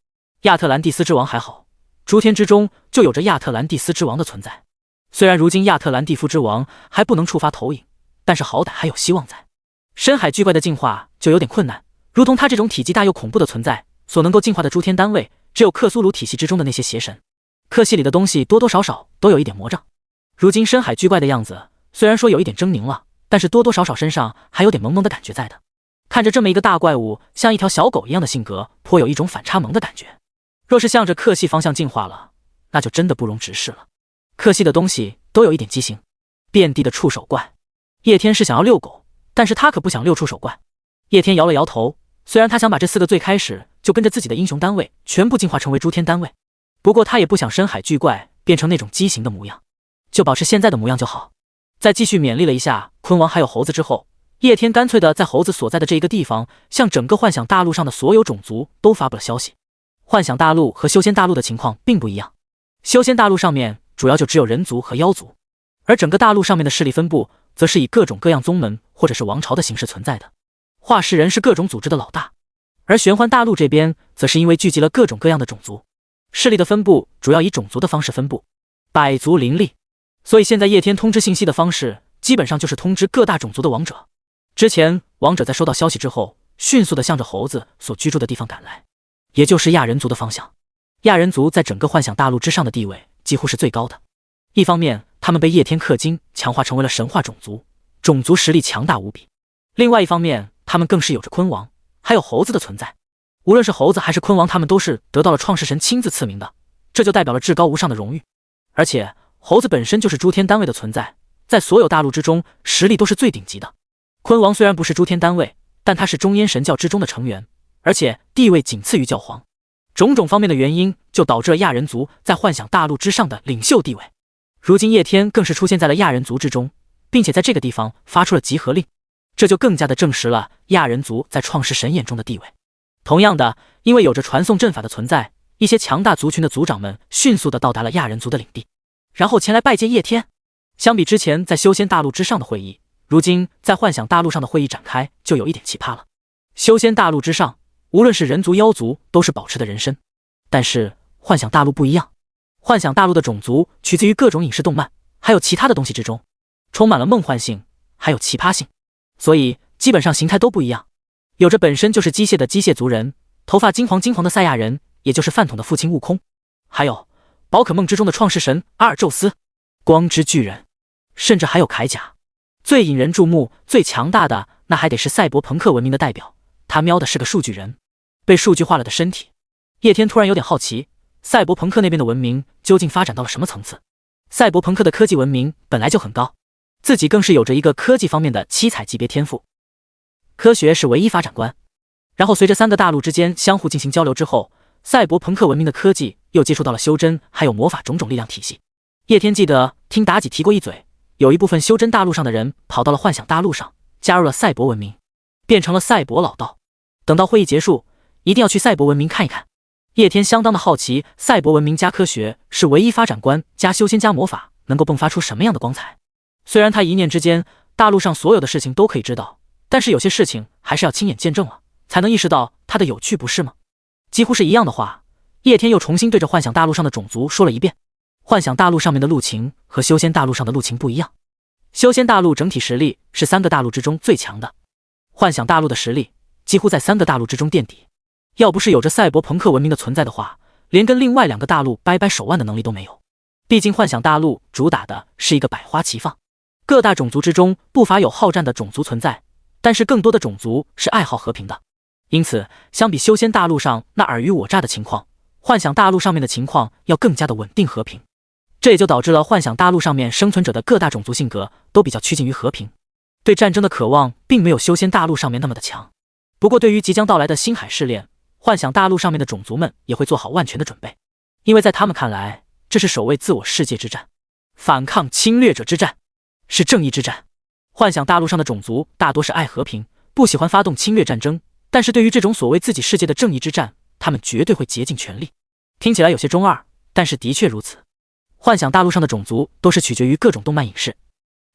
[SPEAKER 1] 亚特兰蒂斯之王还好，诸天之中就有着亚特兰蒂斯之王的存在。虽然如今亚特兰蒂夫之王还不能触发投影，但是好歹还有希望在。深海巨怪的进化就有点困难，如同他这种体积大又恐怖的存在，所能够进化的诸天单位只有克苏鲁体系之中的那些邪神。克系里的东西多多少少都有一点魔障。如今深海巨怪的样子虽然说有一点狰狞了，但是多多少少身上还有点萌萌的感觉在的。看着这么一个大怪物像一条小狗一样的性格，颇有一种反差萌的感觉。若是向着克系方向进化了，那就真的不容直视了。克系的东西都有一点畸形，遍地的触手怪。叶天是想要遛狗，但是他可不想遛触手怪。叶天摇了摇头，虽然他想把这4个最开始就跟着自己的英雄单位全部进化成为诸天单位，不过他也不想深海巨怪变成那种畸形的模样，就保持现在的模样就好。在继续勉励了一下昆王还有猴子之后，叶天干脆的在猴子所在的这一个地方向整个幻想大陆上的所有种族都发布了消息。幻想大陆和修仙大陆的情况并不一样，修仙大陆上面主要就只有人族和妖族，而整个大陆上面的势力分布则是以各种各样宗门或者是王朝的形式存在的。化石人是各种组织的老大，而玄幻大陆这边则是因为聚集了各种各样的种族，势力的分布主要以种族的方式分布，百族林立。所以现在叶天通知信息的方式基本上就是通知各大种族的王者。之前王者在收到消息之后，迅速的向着猴子所居住的地方赶来，也就是亚人族的方向。亚人族在整个幻想大陆之上的地位几乎是最高的。一方面，他们被叶天氪金强化成为了神话种族，种族实力强大无比；另外一方面，他们更是有着昆王还有猴子的存在。无论是猴子还是昆王，他们都是得到了创世神亲自赐名的，这就代表了至高无上的荣誉。而且猴子本身就是诸天单位的存在，在所有大陆之中实力都是最顶级的。昆王虽然不是诸天单位，但他是中焉神教之中的成员，而且地位仅次于教皇。种种方面的原因就导致了亚人族在幻想大陆之上的领袖地位。如今叶天更是出现在了亚人族之中，并且在这个地方发出了集合令，这就更加的证实了亚人族在创世神眼中的地位。同样的，因为有着传送阵法的存在，一些强大族群的族长们迅速的到达了亚人族的领地，然后前来拜见叶天。相比之前在修仙大陆之上的会议，如今在幻想大陆上的会议展开就有一点奇葩了。修仙大陆之上，无论是人族妖族都是保持的人身，但是幻想大陆不一样，幻想大陆的种族取自于各种影视动漫还有其他的东西之中，充满了梦幻性还有奇葩性，所以基本上形态都不一样。有着本身就是机械的机械族人，头发金黄金黄的赛亚人，也就是饭桶的父亲悟空，还有宝可梦之中的创世神阿尔宙斯，光之巨人，甚至还有铠甲。最引人注目最强大的那还得是赛博朋克文明的代表，他喵的是个数据人，被数据化了的身体。叶天突然有点好奇，赛博朋克那边的文明究竟发展到了什么层次？赛博朋克的科技文明本来就很高，自己更是有着一个科技方面的七彩级别天赋，科学是唯一发展观。然后随着3个大陆之间相互进行交流之后，赛博朋克文明的科技又接触到了修真还有魔法种种力量体系。叶天记得听妲己提过一嘴，有一部分修真大陆上的人跑到了幻想大陆上，加入了赛博文明，变成了赛博老道。等到会议结束，一定要去赛博文明看一看。叶天相当的好奇，赛博文明加科学是唯一发展观加修仙加魔法能够迸发出什么样的光彩。虽然他一念之间大陆上所有的事情都可以知道，但是有些事情还是要亲眼见证了才能意识到它的有趣，不是吗？几乎是一样的话，叶天又重新对着幻想大陆上的种族说了一遍。幻想大陆上面的陆秦和修仙大陆上的陆秦不一样，修仙大陆整体实力是3个大陆之中最强的，幻想大陆的实力几乎在3个大陆之中垫底。要不是有着赛博朋克文明的存在的话，连跟另外2个大陆掰掰手腕的能力都没有。毕竟幻想大陆主打的是一个百花齐放，各大种族之中不乏有好战的种族存在，但是更多的种族是爱好和平的。因此，相比修仙大陆上那尔虞我诈的情况，幻想大陆上面的情况要更加的稳定和平。这也就导致了幻想大陆上面生存者的各大种族性格都比较趋近于和平，对战争的渴望并没有修仙大陆上面那么的强。不过对于即将到来的星海试炼，幻想大陆上面的种族们也会做好万全的准备，因为在他们看来，这是守卫自我世界之战，反抗侵略者之战，是正义之战。幻想大陆上的种族大多是爱和平，不喜欢发动侵略战争，但是对于这种所谓自己世界的正义之战，他们绝对会竭尽全力。听起来有些中二，但是的确如此。幻想大陆上的种族都是取决于各种动漫影视，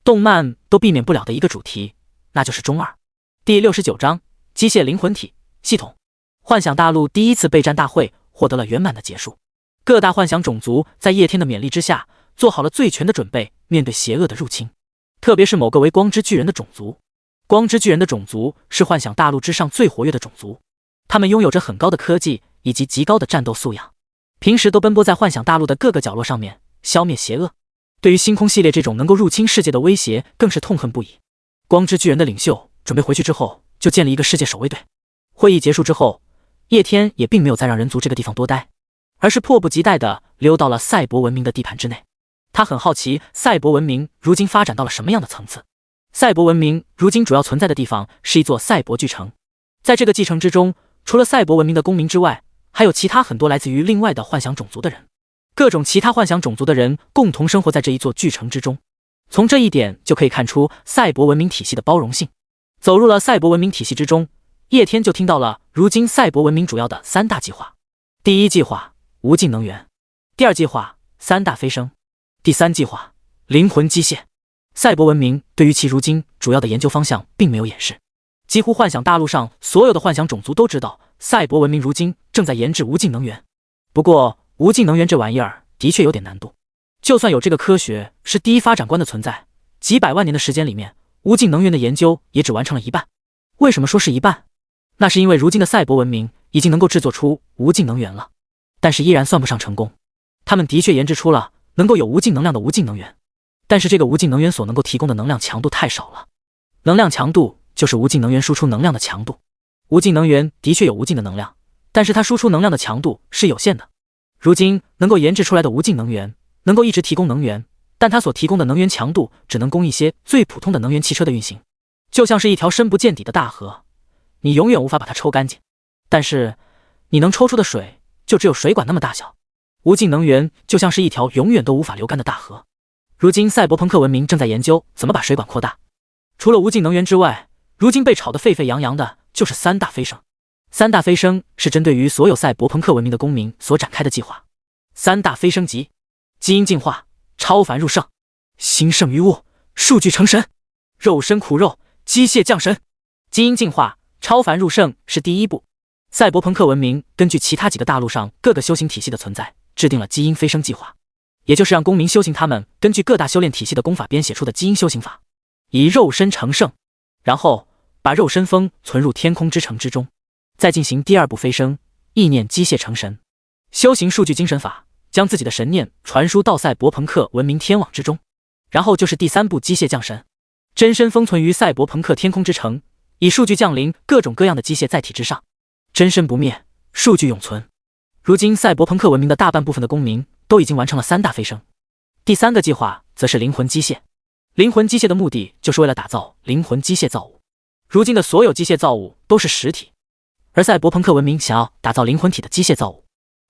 [SPEAKER 1] 动漫都避免不了的一个主题，那就是中二。第69章机械灵魂体系统。幻想大陆第一次备战大会获得了圆满的结束，各大幻想种族在叶天的勉励之下，做好了最全的准备，面对邪恶的入侵。特别是某个为光之巨人的种族，光之巨人的种族是幻想大陆之上最活跃的种族，他们拥有着很高的科技以及极高的战斗素养，平时都奔波在幻想大陆的各个角落上面，消灭邪恶。对于星空系列这种能够入侵世界的威胁，更是痛恨不已。光之巨人的领袖准备回去之后，就建立一个世界守卫队。会议结束之后，叶天也并没有再让人族这个地方多待，而是迫不及待地溜到了赛博文明的地盘之内。他很好奇赛博文明如今发展到了什么样的层次。赛博文明如今主要存在的地方是一座赛博巨城，在这个继承之中，除了赛博文明的公民之外，还有其他很多来自于另外的幻想种族的人。各种其他幻想种族的人共同生活在这一座巨城之中，从这一点就可以看出赛博文明体系的包容性。走入了赛博文明体系之中，叶天就听到了如今赛博文明主要的3大计划。第一计划无尽能源，第二计划3大飞升，第3计划灵魂机械。赛博文明对于其如今主要的研究方向并没有掩饰，几乎幻想大陆上所有的幻想种族都知道赛博文明如今正在研制无尽能源。不过无尽能源这玩意儿的确有点难度，就算有这个科学是第一发展观的存在，几百万年的时间里面，无尽能源的研究也只完成了一半。为什么说是一半？那是因为如今的赛博文明已经能够制作出无尽能源了，但是依然算不上成功。他们的确研制出了能够有无尽能量的无尽能源，但是这个无尽能源所能够提供的能量强度太少了。能量强度就是无尽能源输出能量的强度。无尽能源的确有无尽的能量，但是它输出能量的强度是有限的。如今能够研制出来的无尽能源能够一直提供能源，但它所提供的能源强度只能供一些最普通的能源汽车的运行，就像是一条深不见底的大河，你永远无法把它抽干净，但是你能抽出的水就只有水管那么大小。无尽能源就像是一条永远都无法流干的大河。如今赛博朋克文明正在研究怎么把水管扩大。除了无尽能源之外，如今被炒得沸沸扬扬的就是3大飞升。3大飞升是针对于所有赛博朋克文明的公民所展开的计划。3大飞升级：基因进化、超凡入圣、兴盛于物、数据成神、肉身苦肉、机械降神。基因进化、超凡入圣是第一步。赛博朋克文明根据其他几个大陆上各个修行体系的存在，制定了基因飞升计划，也就是让公民修行他们根据各大修炼体系的功法编写出的基因修行法，以肉身成圣，然后把肉身封存入天空之城之中，再进行第2步飞升，意念机械成神，修行数据精神法，将自己的神念传输到赛博朋克文明天网之中，然后就是第3步机械降神，真身封存于赛博朋克天空之城，以数据降临各种各样的机械载体之上，真身不灭，数据永存。如今赛博朋克文明的大半部分的公民都已经完成了3大飞升。第3个计划则是灵魂机械。灵魂机械的目的就是为了打造灵魂机械造物。如今的所有机械造物都是实体，而赛博朋克文明想要打造灵魂体的机械造物，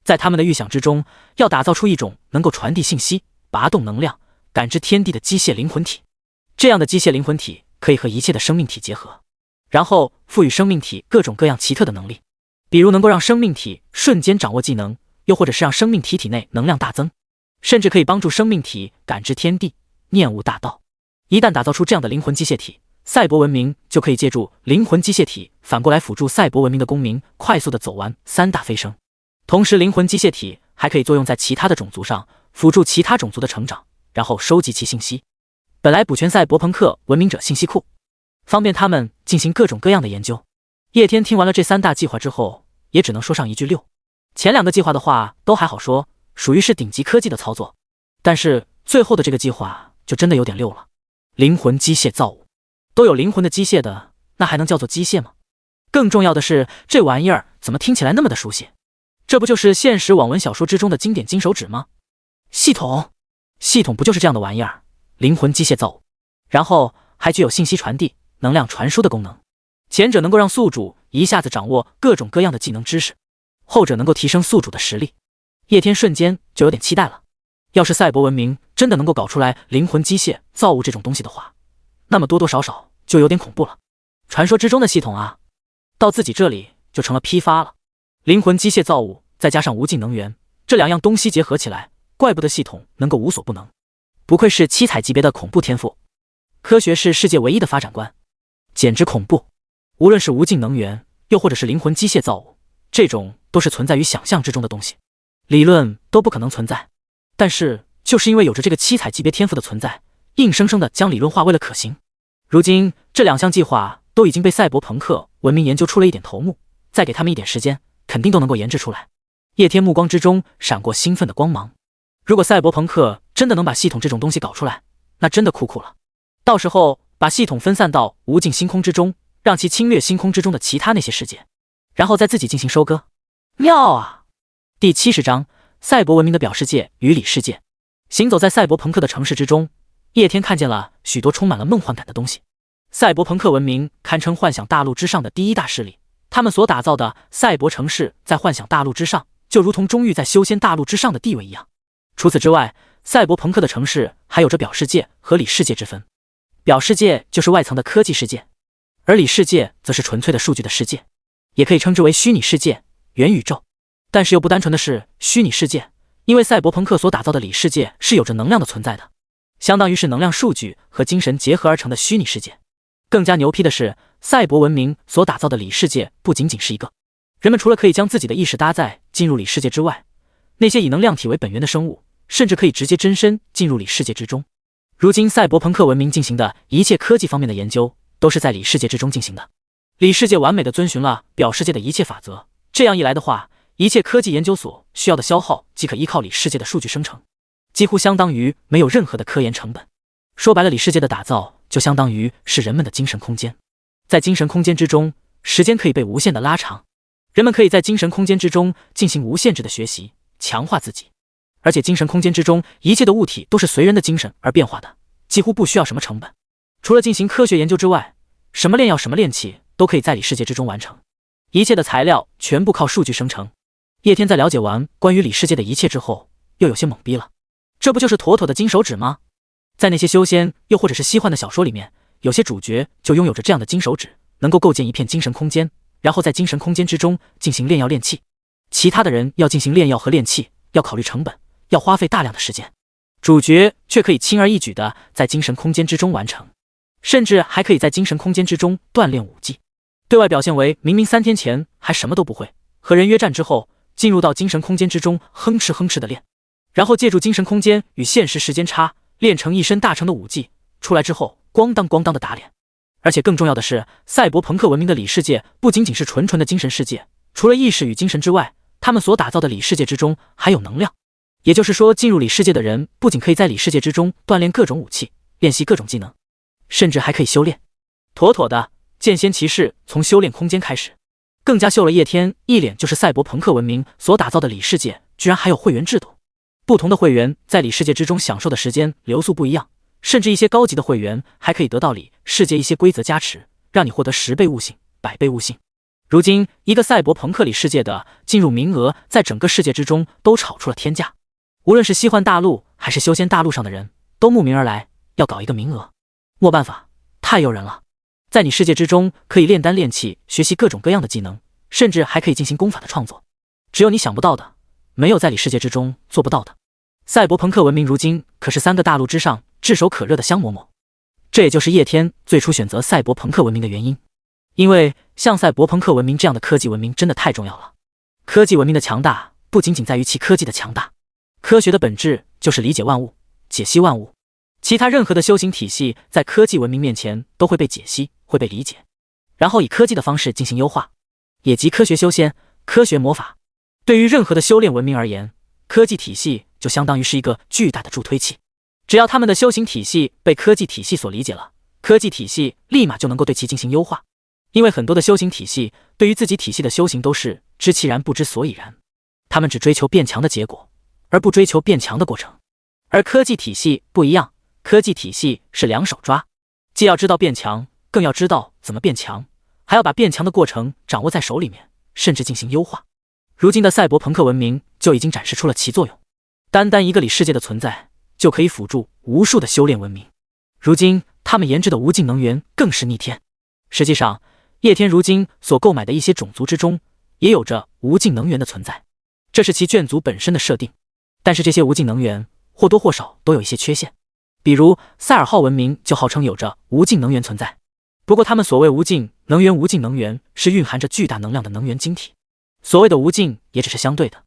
[SPEAKER 1] 在他们的预想之中，要打造出一种能够传递信息、拔动能量、感知天地的机械灵魂体。这样的机械灵魂体可以和一切的生命体结合，然后赋予生命体各种各样奇特的能力，比如能够让生命体瞬间掌握技能，又或者是让生命体体内能量大增，甚至可以帮助生命体感知天地、念悟大道。一旦打造出这样的灵魂机械体，赛博文明就可以借助灵魂机械体反过来辅助赛博文明的公民快速的走完3大飞升。同时灵魂机械体还可以作用在其他的种族上，辅助其他种族的成长，然后收集其信息，本来补全赛博朋克文明者信息库，方便他们进行各种各样的研究。叶天听完了这3大计划之后，也只能说上一句溜。前2个计划的话都还好说，属于是顶级科技的操作，但是最后的这个计划就真的有点溜了。灵魂机械造物，都有灵魂的机械的，那还能叫做机械吗？更重要的是，这玩意儿怎么听起来那么的熟悉？这不就是现实网文小说之中的经典金手指吗？系统不就是这样的玩意儿？灵魂机械造物，然后还具有信息传递、能量传输的功能。前者能够让宿主一下子掌握各种各样的技能知识，后者能够提升宿主的实力。叶天瞬间就有点期待了。要是赛博文明真的能够搞出来灵魂机械造物这种东西的话，那么多多少少就有点恐怖了。传说之中的系统啊，到自己这里就成了批发了。灵魂机械造物再加上无尽能源，这2样东西结合起来，怪不得系统能够无所不能。不愧是7彩级别的恐怖天赋，科学是世界唯一的发展观，简直恐怖。无论是无尽能源，又或者是灵魂机械造物，这种都是存在于想象之中的东西，理论都不可能存在。但是就是因为有着这个7彩级别天赋的存在，硬生生的将理论化为了可行。如今这2项计划都已经被赛博朋克文明研究出了一点头目，再给他们一点时间，肯定都能够研制出来。叶天目光之中闪过兴奋的光芒。如果赛博朋克真的能把系统这种东西搞出来，那真的酷了。到时候把系统分散到无尽星空之中，让其侵略星空之中的其他那些世界，然后再自己进行收割，妙啊！第70章赛博文明的表世界与里世界。行走在赛博朋克的城市之中，叶天看见了许多充满了梦幻感的东西。赛博朋克文明堪称幻想大陆之上的第一大势力，他们所打造的赛博城市在幻想大陆之上，就如同中域在修仙大陆之上的地位一样。除此之外，赛博朋克的城市还有着表世界和里世界之分。表世界就是外层的科技世界，而里世界则是纯粹的数据的世界，也可以称之为虚拟世界、元宇宙。但是又不单纯的是虚拟世界，因为赛博朋克所打造的里世界是有着能量的存在的，相当于是能量数据和精神结合而成的虚拟世界。更加牛批的是，赛博文明所打造的里世界不仅仅是一个，人们除了可以将自己的意识搭载进入里世界之外，那些以能量体为本源的生物甚至可以直接真身进入里世界之中。如今赛博朋克文明进行的一切科技方面的研究都是在里世界之中进行的。里世界完美的遵循了表世界的一切法则，这样一来的话，一切科技研究所需要的消耗即可依靠里世界的数据生成，几乎相当于没有任何的科研成本。说白了，里世界的打造就相当于是人们的精神空间。在精神空间之中，时间可以被无限的拉长，人们可以在精神空间之中进行无限制的学习，强化自己。而且精神空间之中一切的物体都是随人的精神而变化的，几乎不需要什么成本。除了进行科学研究之外，什么炼药什么炼器都可以在里世界之中完成，一切的材料全部靠数据生成。叶天在了解完关于里世界的一切之后，又有些懵逼了。这不就是妥妥的金手指吗？在那些修仙又或者是西幻的小说里面，有些主角就拥有着这样的金手指，能够构建一片精神空间，然后在精神空间之中进行炼药炼器。其他的人要进行炼药和炼器，要考虑成本，要花费大量的时间，主角却可以轻而易举的在精神空间之中完成，甚至还可以在精神空间之中锻炼武技，对外表现为明明3天前还什么都不会，和人约战之后进入到精神空间之中哼哧哼哧的练，然后借助精神空间与现实时间差练成一身大成的武技，出来之后咣当咣当的打脸。而且更重要的是，赛博朋克文明的里世界不仅仅是纯纯的精神世界，除了意识与精神之外，他们所打造的里世界之中还有能量。也就是说，进入里世界的人不仅可以在里世界之中锻炼各种武器，练习各种技能，甚至还可以修炼。妥妥的剑仙骑士从修炼空间开始。更加秀了叶天一脸就是赛博朋克文明所打造的里世界居然还有会员制度，不同的会员在里世界之中享受的时间流速不一样，甚至一些高级的会员还可以得到里世界一些规则加持，让你获得10倍悟性、100倍悟性。如今一个赛博朋克里世界的进入名额在整个世界之中都炒出了天价，无论是西幻大陆还是修仙大陆上的人都慕名而来，要搞一个名额。没办法，太诱人了。在你世界之中可以炼丹炼器，学习各种各样的技能，甚至还可以进行功法的创作，只有你想不到的，没有在你世界之中做不到的。赛博朋克文明如今可是3个大陆之上炙手可热的香饽饽，这也就是叶天最初选择赛博朋克文明的原因。因为像赛博朋克文明这样的科技文明真的太重要了。科技文明的强大不仅仅在于其科技的强大，科学的本质就是理解万物、解析万物，其他任何的修行体系在科技文明面前都会被解析，会被理解，然后以科技的方式进行优化，也即科学修仙、科学魔法。对于任何的修炼文明而言，科技体系就相当于是一个巨大的助推器。只要他们的修行体系被科技体系所理解了，科技体系立马就能够对其进行优化。因为很多的修行体系对于自己体系的修行都是知其然不知所以然，他们只追求变强的结果，而不追求变强的过程。而科技体系不一样，科技体系是两手抓，既要知道变强，更要知道怎么变强，还要把变强的过程掌握在手里面，甚至进行优化。如今的赛博朋克文明就已经展示出了其作用，单单一个里世界的存在就可以辅助无数的修炼文明。如今他们研制的无尽能源更是逆天。实际上叶天如今所购买的一些种族之中也有着无尽能源的存在，这是其眷族本身的设定。但是这些无尽能源或多或少都有一些缺陷，比如塞尔号文明就号称有着无尽能源存在，不过他们所谓无尽能源是蕴含着巨大能量的能源晶体，所谓的无尽也只是相对的，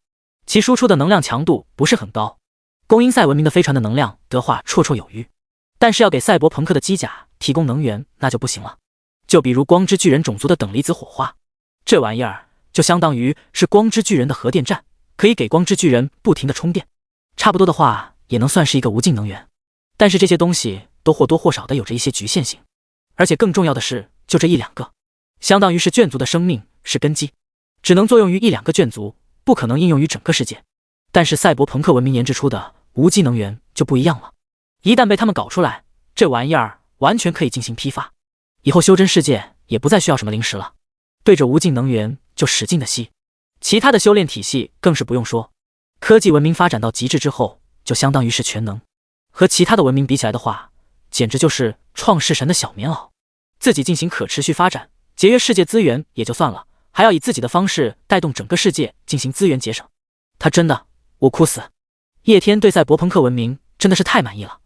[SPEAKER 1] 其输出的能量强度不是很高，供应赛文明的飞船的能量得话绰绰有余，但是要给赛博朋克的机甲提供能源那就不行了。就比如光之巨人种族的等离子火花，这玩意儿就相当于是光之巨人的核电站，可以给光之巨人不停的充电，差不多的话也能算是一个无尽能源。但是这些东西都或多或少的有着一些局限性，而且更重要的是就这一两个，相当于是眷族的生命是根基，只能作用于一两个眷族，不可能应用于整个世界。但是赛博朋克文明研制出的无尽能源就不一样了，一旦被他们搞出来，这玩意儿完全可以进行批发，以后修真世界也不再需要什么灵石了，对着无尽能源就使劲的吸。其他的修炼体系更是不用说，科技文明发展到极致之后就相当于是全能，和其他的文明比起来的话，简直就是创世神的小棉袄。自己进行可持续发展，节约世界资源也就算了，还要以自己的方式带动整个世界进行资源节省，他真的我哭死。叶天对赛博朋克文明真的是太满意了。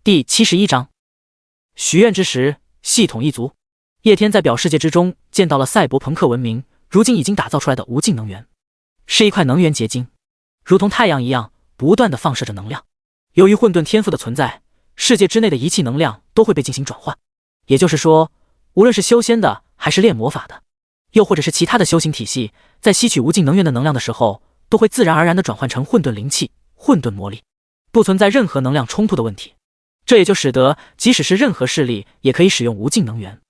[SPEAKER 1] 第71章许愿之时，系统一族。叶天在表世界之中见到了赛博朋克文明如今已经打造出来的无尽能源，是一块能源结晶，如同太阳一样不断的放射着能量。由于混沌天赋的存在，世界之内的仪器能量都会被进行转换，也就是说无论是修仙的还是练魔法的，又或者是其他的修行体系，在吸取无尽能源的能量的时候，都会自然而然地转换成混沌灵气、混沌魔力，不存在任何能量冲突的问题。这也就使得即使是任何势力也可以使用无尽能源，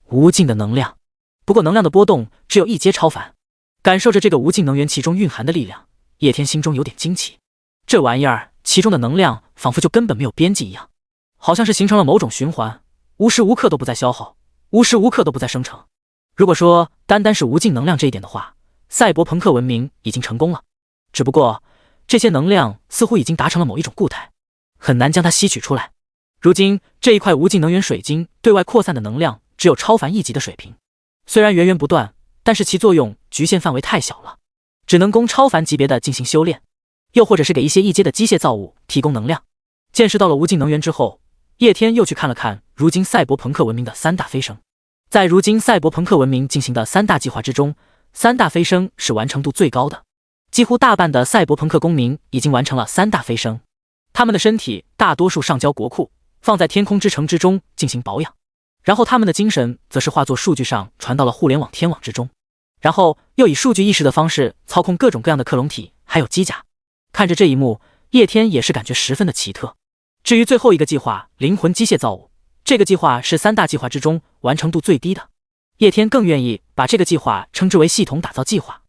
[SPEAKER 1] 无尽的能量。不过能量的波动只有一阶超凡。感受着这个无尽能源其中蕴含的力量，叶天心中有点惊奇。这玩意儿其中的能量仿佛就根本没有边际一样，好像是形成了某种循环，无时无刻都不在消耗，无时无刻都不在生成。如果说单单是无尽能量这一点的话，赛博朋克文明已经成功了，只不过这些能量似乎已经达成了某一种固态，很难将它吸取出来。如今这一块无尽能源水晶对外扩散的能量只有超凡一级的水平，虽然源源不断，但是其作用局限范围太小了，只能供超凡级别的进行修炼，又或者是给一些一阶的机械造物提供能量。见识到了无尽能源之后，叶天又去看了看如今赛博朋克文明的三大飞升。在如今赛博朋克文明进行的三大计划之中，三大飞升是完成度最高的，几乎大半的赛博朋克公民已经完成了三大飞升，他们的身体大多数上交国库，放在天空之城之中进行保养，然后他们的精神则是化作数据上传到了互联网天网之中，然后又以数据意识的方式操控各种各样的克隆体还有机甲。看着这一幕，叶天也是感觉十分的奇特。至于最后一个计划灵魂机械造物，这个计划是三大计划之中完成度最低的，叶天更愿意把这个计划称之为系统打造计划。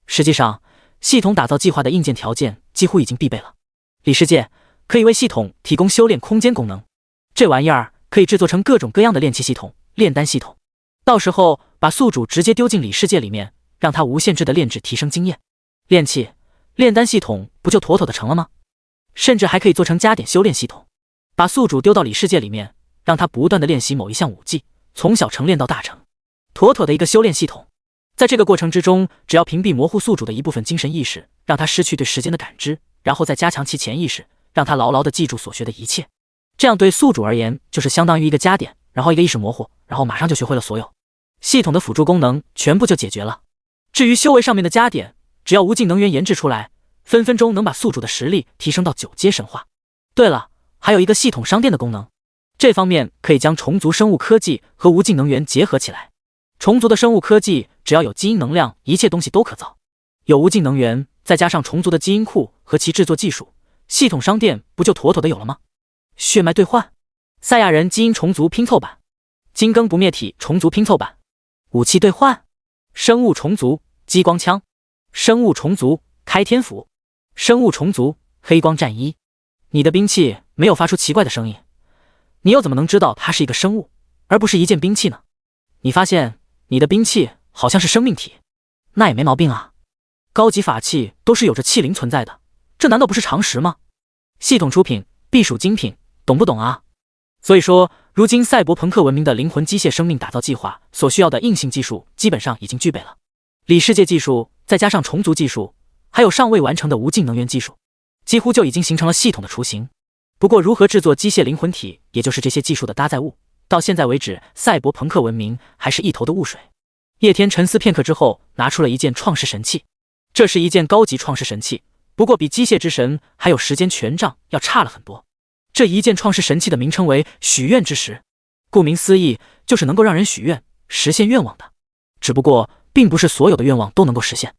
[SPEAKER 1] 实际上系统打造计划的硬件条件几乎已经必备了，里世界可以为系统提供修炼空间功能，这玩意儿可以制作成各种各样的炼器系统、炼丹系统，到时候把宿主直接丢进里世界里面，让它无限制的炼制提升经验，炼器、炼丹系统不就妥妥的成了吗？甚至还可以做成加点修炼系统，把宿主丢到里世界里面，让他不断的练习某一项武技，从小成练到大成，妥妥的一个修炼系统。在这个过程之中，只要屏蔽模糊宿主的一部分精神意识，让他失去对时间的感知，然后再加强其潜意识，让他牢牢的记住所学的一切，这样对宿主而言就是相当于一个加点，然后一个意识模糊，然后马上就学会了所有系统的辅助功能，全部就解决了。至于修为上面的加点，只要无尽能源研制出来，分分钟能把宿主的实力提升到9阶神话。对了，还有一个系统商店的功能，这方面可以将虫族生物科技和无尽能源结合起来。虫族的生物科技只要有基因能量，一切东西都可造，有无尽能源，再加上重组的基因库和其制作技术，系统商店不就妥妥的有了吗？血脉兑换，赛亚人基因重组拼凑版，金刚不灭体重组拼凑版，武器兑换，生物重组激光枪，生物重组开天斧，生物重组黑光战衣。你的兵器没有发出奇怪的声音，你又怎么能知道它是一个生物，而不是一件兵器呢？你发现你的兵器好像是生命体，那也没毛病啊。高级法器都是有着器灵存在的，这难道不是常识吗？系统出品必属精品，懂不懂啊？所以说，如今赛博朋克文明的灵魂机械生命打造计划所需要的硬性技术基本上已经具备了，里世界技术再加上重组技术，还有尚未完成的无尽能源技术，几乎就已经形成了系统的雏形。不过如何制作机械灵魂体，也就是这些技术的搭载物，到现在为止，赛博朋克文明还是一头的雾水。叶天沉思片刻之后，拿出了一件创世神器。这是一件高级创世神器，不过比机械之神还有时间权杖要差了很多。这一件创世神器的名称为许愿之石，顾名思义，就是能够让人许愿、实现愿望的。只不过，并不是所有的愿望都能够实现。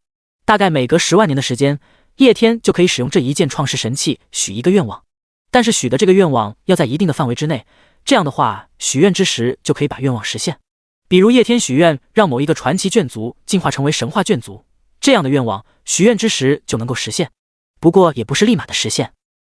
[SPEAKER 1] 大概每隔10万年的时间，叶天就可以使用这一件创世神器许一个愿望。但是许的这个愿望要在一定的范围之内，这样的话，许愿之石就可以把愿望实现。比如叶天许愿让某一个传奇眷族进化成为神话眷族，这样的愿望，许愿之石就能够实现。不过也不是立马的实现，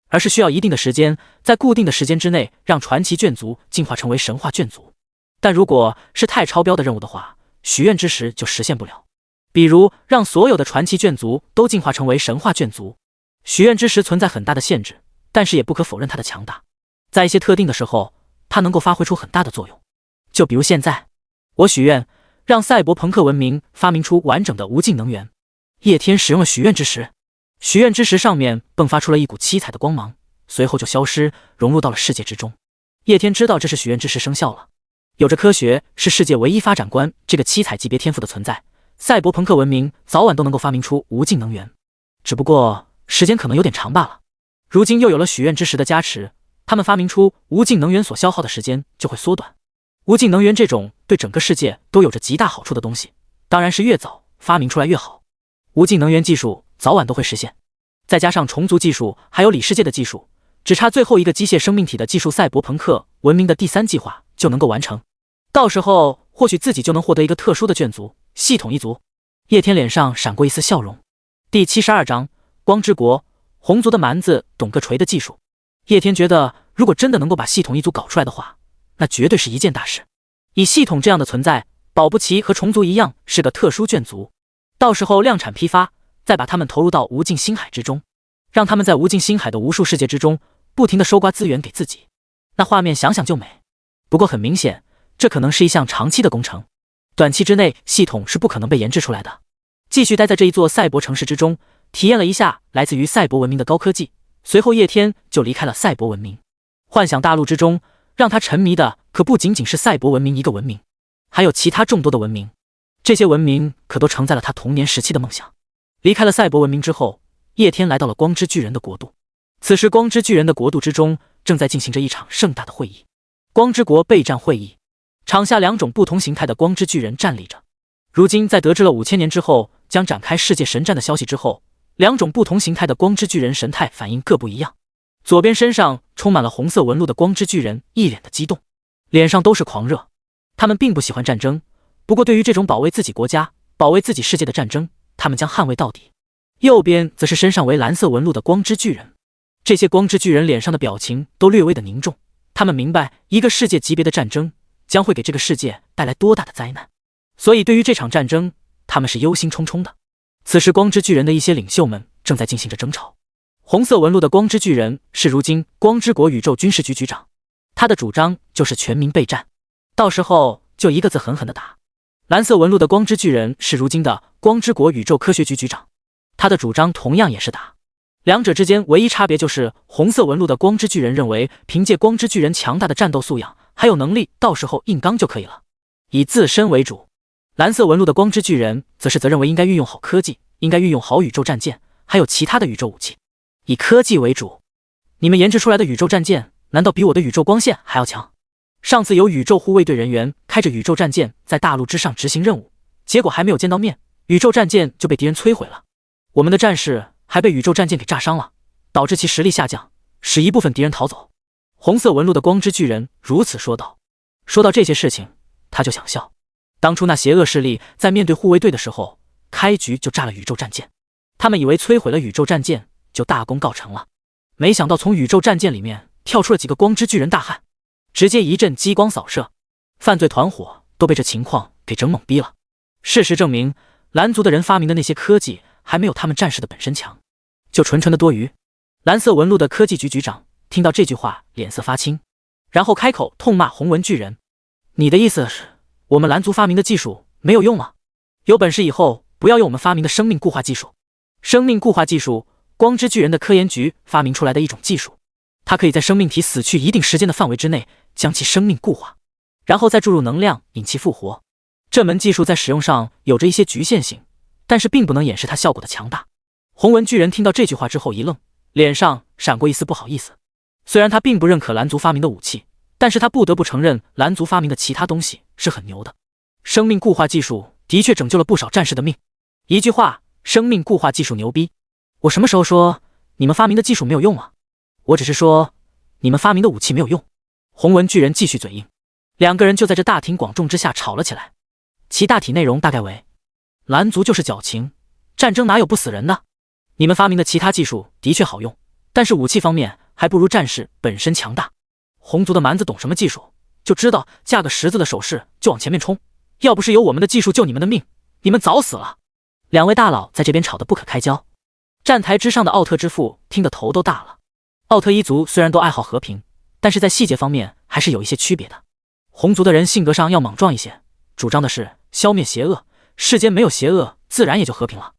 [SPEAKER 1] 而是需要一定的时间，在固定的时间之内让传奇眷族进化成为神话眷族。但如果是太超标的任务的话，许愿之石就实现不了。比如让所有的传奇眷族都进化成为神话眷族，许愿之石存在很大的限制，但是也不可否认它的强大。在一些特定的时候，它能够发挥出很大的作用。就比如现在，我许愿让赛博朋克文明发明出完整的无尽能源。叶天使用了许愿之石，许愿之石上面迸发出了一股七彩的光芒，随后就消失，融入到了世界之中。叶天知道这是许愿之石生效了。有着科学是世界唯一发展观这个七彩级别天赋的存在，赛博朋克文明早晚都能够发明出无尽能源，只不过时间可能有点长罢了。如今又有了许愿之石的加持，他们发明出无尽能源所消耗的时间就会缩短。无尽能源这种对整个世界都有着极大好处的东西，当然是越早发明出来越好。无尽能源技术早晚都会实现，再加上重组技术还有里世界的技术，只差最后一个机械生命体的技术，赛博朋克文明的第3计划就能够完成。到时候或许自己就能获得一个特殊的眷族，系统一族。叶天脸上闪过一丝笑容。第72章光之国，红族的蛮子懂个锤的技术。叶天觉得，如果真的能够把系统一族搞出来的话，那绝对是一件大事。以系统这样的存在，保不齐和虫族一样是个特殊眷族，到时候量产批发，再把他们投入到无尽星海之中，让他们在无尽星海的无数世界之中不停地收刮资源给自己，那画面想想就美。不过很明显，这可能是一项长期的工程，短期之内系统是不可能被研制出来的。继续待在这一座赛博城市之中，体验了一下来自于赛博文明的高科技，随后叶天就离开了赛博文明。幻想大陆之中，让他沉迷的可不仅仅是赛博文明一个文明，还有其他众多的文明，这些文明可都承载了他童年时期的梦想。离开了赛博文明之后，叶天来到了光之巨人的国度。此时光之巨人的国度之中正在进行着一场盛大的会议，光之国备战会议。场下2种不同形态的光之巨人站立着。如今在得知了5000年之后将展开世界神战的消息之后，2种不同形态的光之巨人神态反应各不一样。左边身上充满了红色纹路的光之巨人一脸的激动，脸上都是狂热。他们并不喜欢战争，不过对于这种保卫自己国家、保卫自己世界的战争，他们将捍卫到底。右边则是身上为蓝色纹路的光之巨人，这些光之巨人脸上的表情都略微的凝重，他们明白一个世界级别的战争将会给这个世界带来多大的灾难，所以对于这场战争，他们是忧心忡忡的。此时光之巨人的一些领袖们正在进行着争吵。红色纹路的光之巨人是如今光之国宇宙军事局局长，他的主张就是全民备战，到时候就一个字，狠狠的打。蓝色纹路的光之巨人是如今的光之国宇宙科学局局长，他的主张同样也是打。两者之间唯一差别就是红色纹路的光之巨人认为凭借光之巨人强大的战斗素养还有能力，到时候硬刚就可以了，以自身为主。蓝色纹路的光之巨人则认为应该运用好科技，应该运用好宇宙战舰还有其他的宇宙武器，以科技为主。你们研制出来的宇宙战舰难道比我的宇宙光线还要强？上次有宇宙护卫队人员开着宇宙战舰在大陆之上执行任务，结果还没有见到面，宇宙战舰就被敌人摧毁了，我们的战士还被宇宙战舰给炸伤了，导致其实力下降，使一部分敌人逃走。红色纹路的光之巨人如此说道。说到这些事情，他就想笑。当初那邪恶势力在面对护卫队的时候，开局就炸了宇宙战舰，他们以为摧毁了宇宙战舰就大功告成了，没想到从宇宙战舰里面跳出了几个光之巨人大汉，直接一阵激光扫射，犯罪团伙都被这情况给整懵逼了。事实证明，蓝族的人发明的那些科技还没有他们战士的本身强，就纯纯的多余。蓝色纹路的科技局局长听到这句话，脸色发青，然后开口痛骂红纹巨人：你的意思是我们蓝族发明的技术没有用吗？有本事以后不要用我们发明的生命固化技术。生命固化技术，光之巨人的科研局发明出来的一种技术，它可以在生命体死去一定时间的范围之内将其生命固化，然后再注入能量引其复活。这门技术在使用上有着一些局限性，但是并不能掩饰它效果的强大。红纹巨人听到这句话之后一愣，脸上闪过一丝不好意思。虽然他并不认可蓝族发明的武器，但是他不得不承认蓝族发明的其他东西是很牛的。生命固化技术的确拯救了不少战士的命。一句话，生命固化技术牛逼。我什么时候说你们发明的技术没有用啊？我只是说你们发明的武器没有用。红纹巨人继续嘴硬。两个人就在这大庭广众之下吵了起来。其大体内容大概为：蓝族就是矫情，战争哪有不死人的？你们发明的其他技术的确好用，但是武器方面还不如战士本身强大。红族的蛮子懂什么技术？就知道架个十字的手势就往前面冲，要不是有我们的技术救你们的命，你们早死了。两位大佬在这边吵得不可开交。站台之上的奥特之父听得头都大了。奥特一族虽然都爱好和平，但是在细节方面还是有一些区别的。红族的人性格上要莽撞一些，主张的是消灭邪恶，世间没有邪恶，自然也就和平了。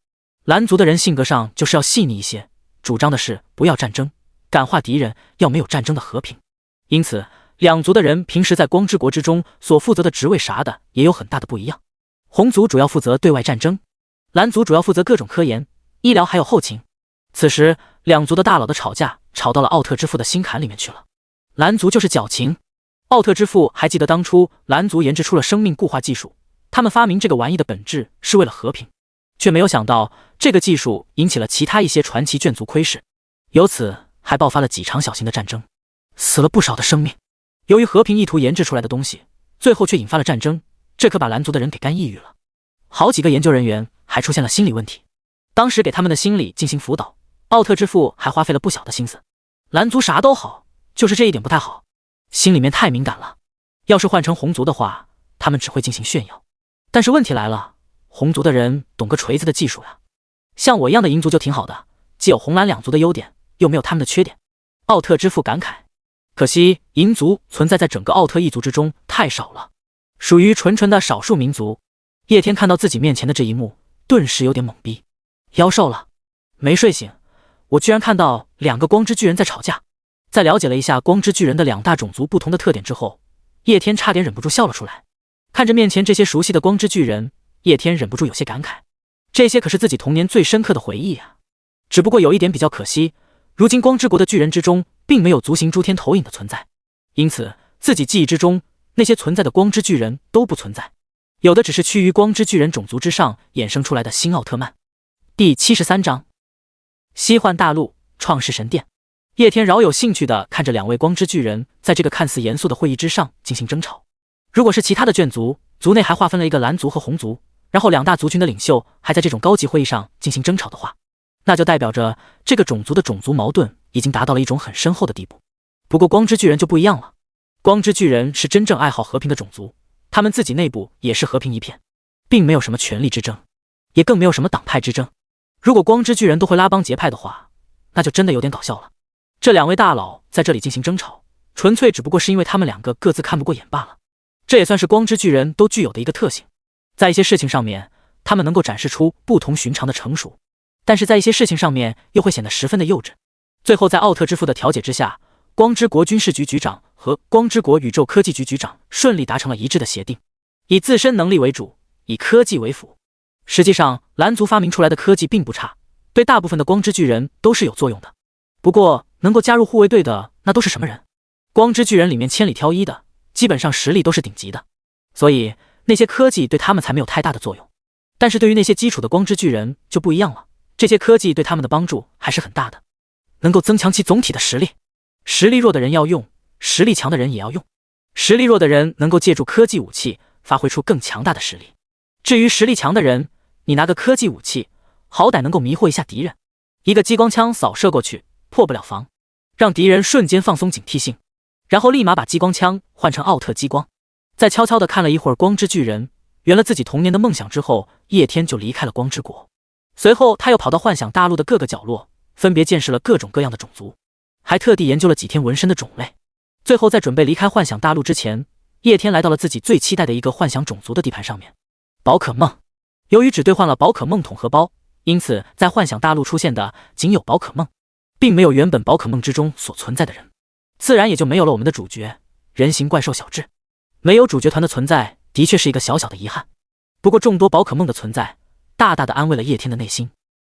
[SPEAKER 1] 蓝族的人性格上就是要细腻一些，主张的是不要战争，感化敌人，要没有战争的和平。因此两族的人平时在光之国之中所负责的职位啥的也有很大的不一样。红族主要负责对外战争，蓝族主要负责各种科研、医疗还有后勤。此时两族的大佬的吵架吵到了奥特之父的心坎里面去了。蓝族就是矫情。奥特之父还记得当初蓝族研制出了生命固化技术，他们发明这个玩意的本质是为了和平，却没有想到这个技术引起了其他一些传奇眷族窥视，由此还爆发了几场小型的战争，死了不少的生命。由于和平意图研制出来的东西，最后却引发了战争，这可把蓝族的人给干抑郁了。好几个研究人员还出现了心理问题，当时给他们的心理进行辅导，奥特之父还花费了不小的心思。蓝族啥都好，就是这一点不太好，心里面太敏感了。要是换成红族的话，他们只会进行炫耀。但是问题来了，红族的人懂个锤子的技术呀，像我一样的银族就挺好的，既有红蓝两族的优点，又没有他们的缺点。奥特之父感慨，可惜银族存在在整个奥特一族之中太少了，属于纯纯的少数民族。叶天看到自己面前的这一幕，顿时有点懵逼。妖兽了，没睡醒，我居然看到两个光之巨人在吵架。在了解了一下光之巨人的两大种族不同的特点之后，叶天差点忍不住笑了出来。看着面前这些熟悉的光之巨人，叶天忍不住有些感慨，这些可是自己童年最深刻的回忆啊。只不过有一点比较可惜，如今光之国的巨人之中并没有族形诸天投影的存在，因此自己记忆之中那些存在的光之巨人都不存在，有的只是趋于光之巨人种族之上衍生出来的新奥特曼。第73章西幻大陆创世神殿。叶天饶有兴趣地看着两位光之巨人在这个看似严肃的会议之上进行争吵。如果是其他的眷族，族内还划分了一个蓝族和红族，然后两大族群的领袖还在这种高级会议上进行争吵的话，那就代表着这个种族的种族矛盾已经达到了一种很深厚的地步。不过光之巨人就不一样了，光之巨人是真正爱好和平的种族，他们自己内部也是和平一片，并没有什么权力之争，也更没有什么党派之争。如果光之巨人都会拉帮结派的话，那就真的有点搞笑了。这两位大佬在这里进行争吵，纯粹只不过是因为他们两个各自看不过眼罢了。这也算是光之巨人都具有的一个特性，在一些事情上面他们能够展示出不同寻常的成熟，但是在一些事情上面又会显得十分的幼稚。最后在奥特之父的调解之下，光之国军事局局长和光之国宇宙科技局局长顺利达成了一致的协定，以自身能力为主，以科技为辅。实际上蓝族发明出来的科技并不差，对大部分的光之巨人都是有作用的。不过能够加入护卫队的那都是什么人？光之巨人里面千里挑一的，基本上实力都是顶级的，所以那些科技对他们才没有太大的作用。但是对于那些基础的光之巨人就不一样了，这些科技对他们的帮助还是很大的，能够增强其总体的实力。实力弱的人要用，实力强的人也要用。实力弱的人能够借助科技武器发挥出更强大的实力。至于实力强的人，你拿个科技武器，好歹能够迷惑一下敌人，一个激光枪扫射过去，破不了防，让敌人瞬间放松警惕性，然后立马把激光枪换成奥特激光。再悄悄地看了一会儿光之巨人，圆了自己童年的梦想之后，叶天就离开了光之国。随后他又跑到幻想大陆的各个角落，分别见识了各种各样的种族，还特地研究了几天纹身的种类。最后在准备离开幻想大陆之前，叶天来到了自己最期待的一个幻想种族的地盘上面——宝可梦。由于只兑换了宝可梦桶荷包，因此在幻想大陆出现的仅有宝可梦，并没有原本宝可梦之中所存在的人，自然也就没有了我们的主角人形怪兽小智。没有主角团的存在的确是一个小小的遗憾，不过众多宝可梦的存在大大的安慰了叶天的内心。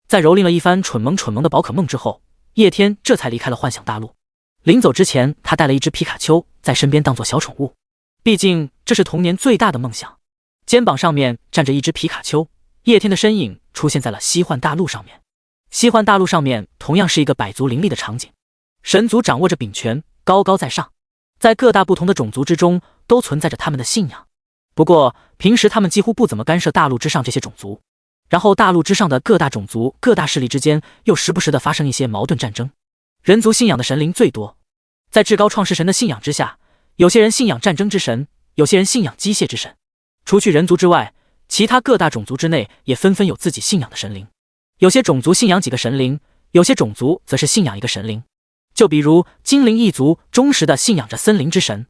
[SPEAKER 1] 在蹂躏了一番蠢萌的宝可梦之后，叶天这才离开了幻想大陆。临走之前，他带了一只皮卡丘在身边当做小宠物，毕竟这是童年最大的梦想。肩膀上面站着一只皮卡丘，叶天的身影出现在了西幻大陆上面。西幻大陆上面同样是一个百族林立的场景，神族掌握着柄权，高高在上，在各大不同的种族之中都存在着他们的信仰。不过平时他们几乎不怎么干涉大陆之上这些种族，然后大陆之上的各大种族各大势力之间又时不时的发生一些矛盾战争。人族信仰的神灵最多，在至高创世神的信仰之下，有些人信仰战争之神，有些人信仰机械之神。除去人族之外，其他各大种族之内也纷纷有自己信仰的神灵。有些种族信仰几个神灵，有些种族则是信仰一个神灵。就比如精灵一族忠实的信仰着森林之神，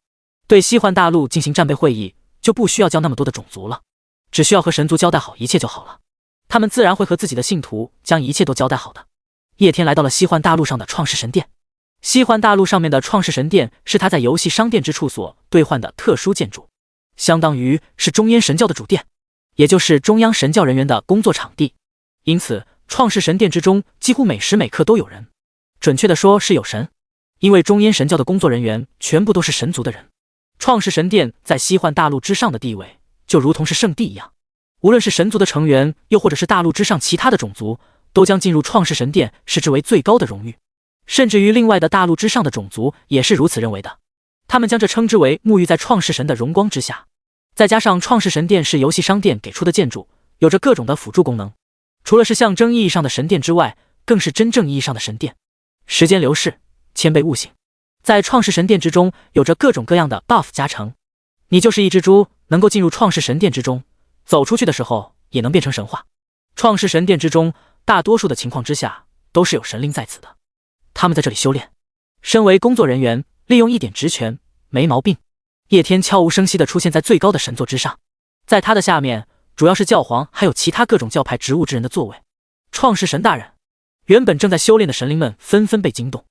[SPEAKER 1] 对西幻大陆进行战备会议，就不需要叫那么多的种族了，只需要和神族交代好一切就好了，他们自然会和自己的信徒将一切都交代好的。叶天来到了西幻大陆上的创世神殿。西幻大陆上面的创世神殿是他在游戏商店之处所兑换的特殊建筑，相当于是中央神教的主殿，也就是中央神教人员的工作场地。因此创世神殿之中几乎每时每刻都有人，准确的说是有神，因为中央神教的工作人员全部都是神族的人。创世神殿在西幻大陆之上的地位就如同是圣地一样，无论是神族的成员，又或者是大陆之上其他的种族，都将进入创世神殿视之为最高的荣誉。甚至于另外的大陆之上的种族也是如此认为的，他们将这称之为沐浴在创世神的荣光之下。再加上创世神殿是游戏商店给出的建筑，有着各种的辅助功能，除了是象征意义上的神殿之外，更是真正意义上的神殿。时间流逝，千倍悟醒，在创世神殿之中有着各种各样的 buff 加成，你就是一只猪，能够进入创世神殿之中，走出去的时候也能变成神话。创世神殿之中大多数的情况之下都是有神灵在此的，他们在这里修炼。身为工作人员，利用一点职权没毛病。叶天悄无声息地出现在最高的神座之上，在他的下面主要是教皇还有其他各种教派职务之人的座位。创世神大人，原本正在修炼的神灵们纷纷被惊动，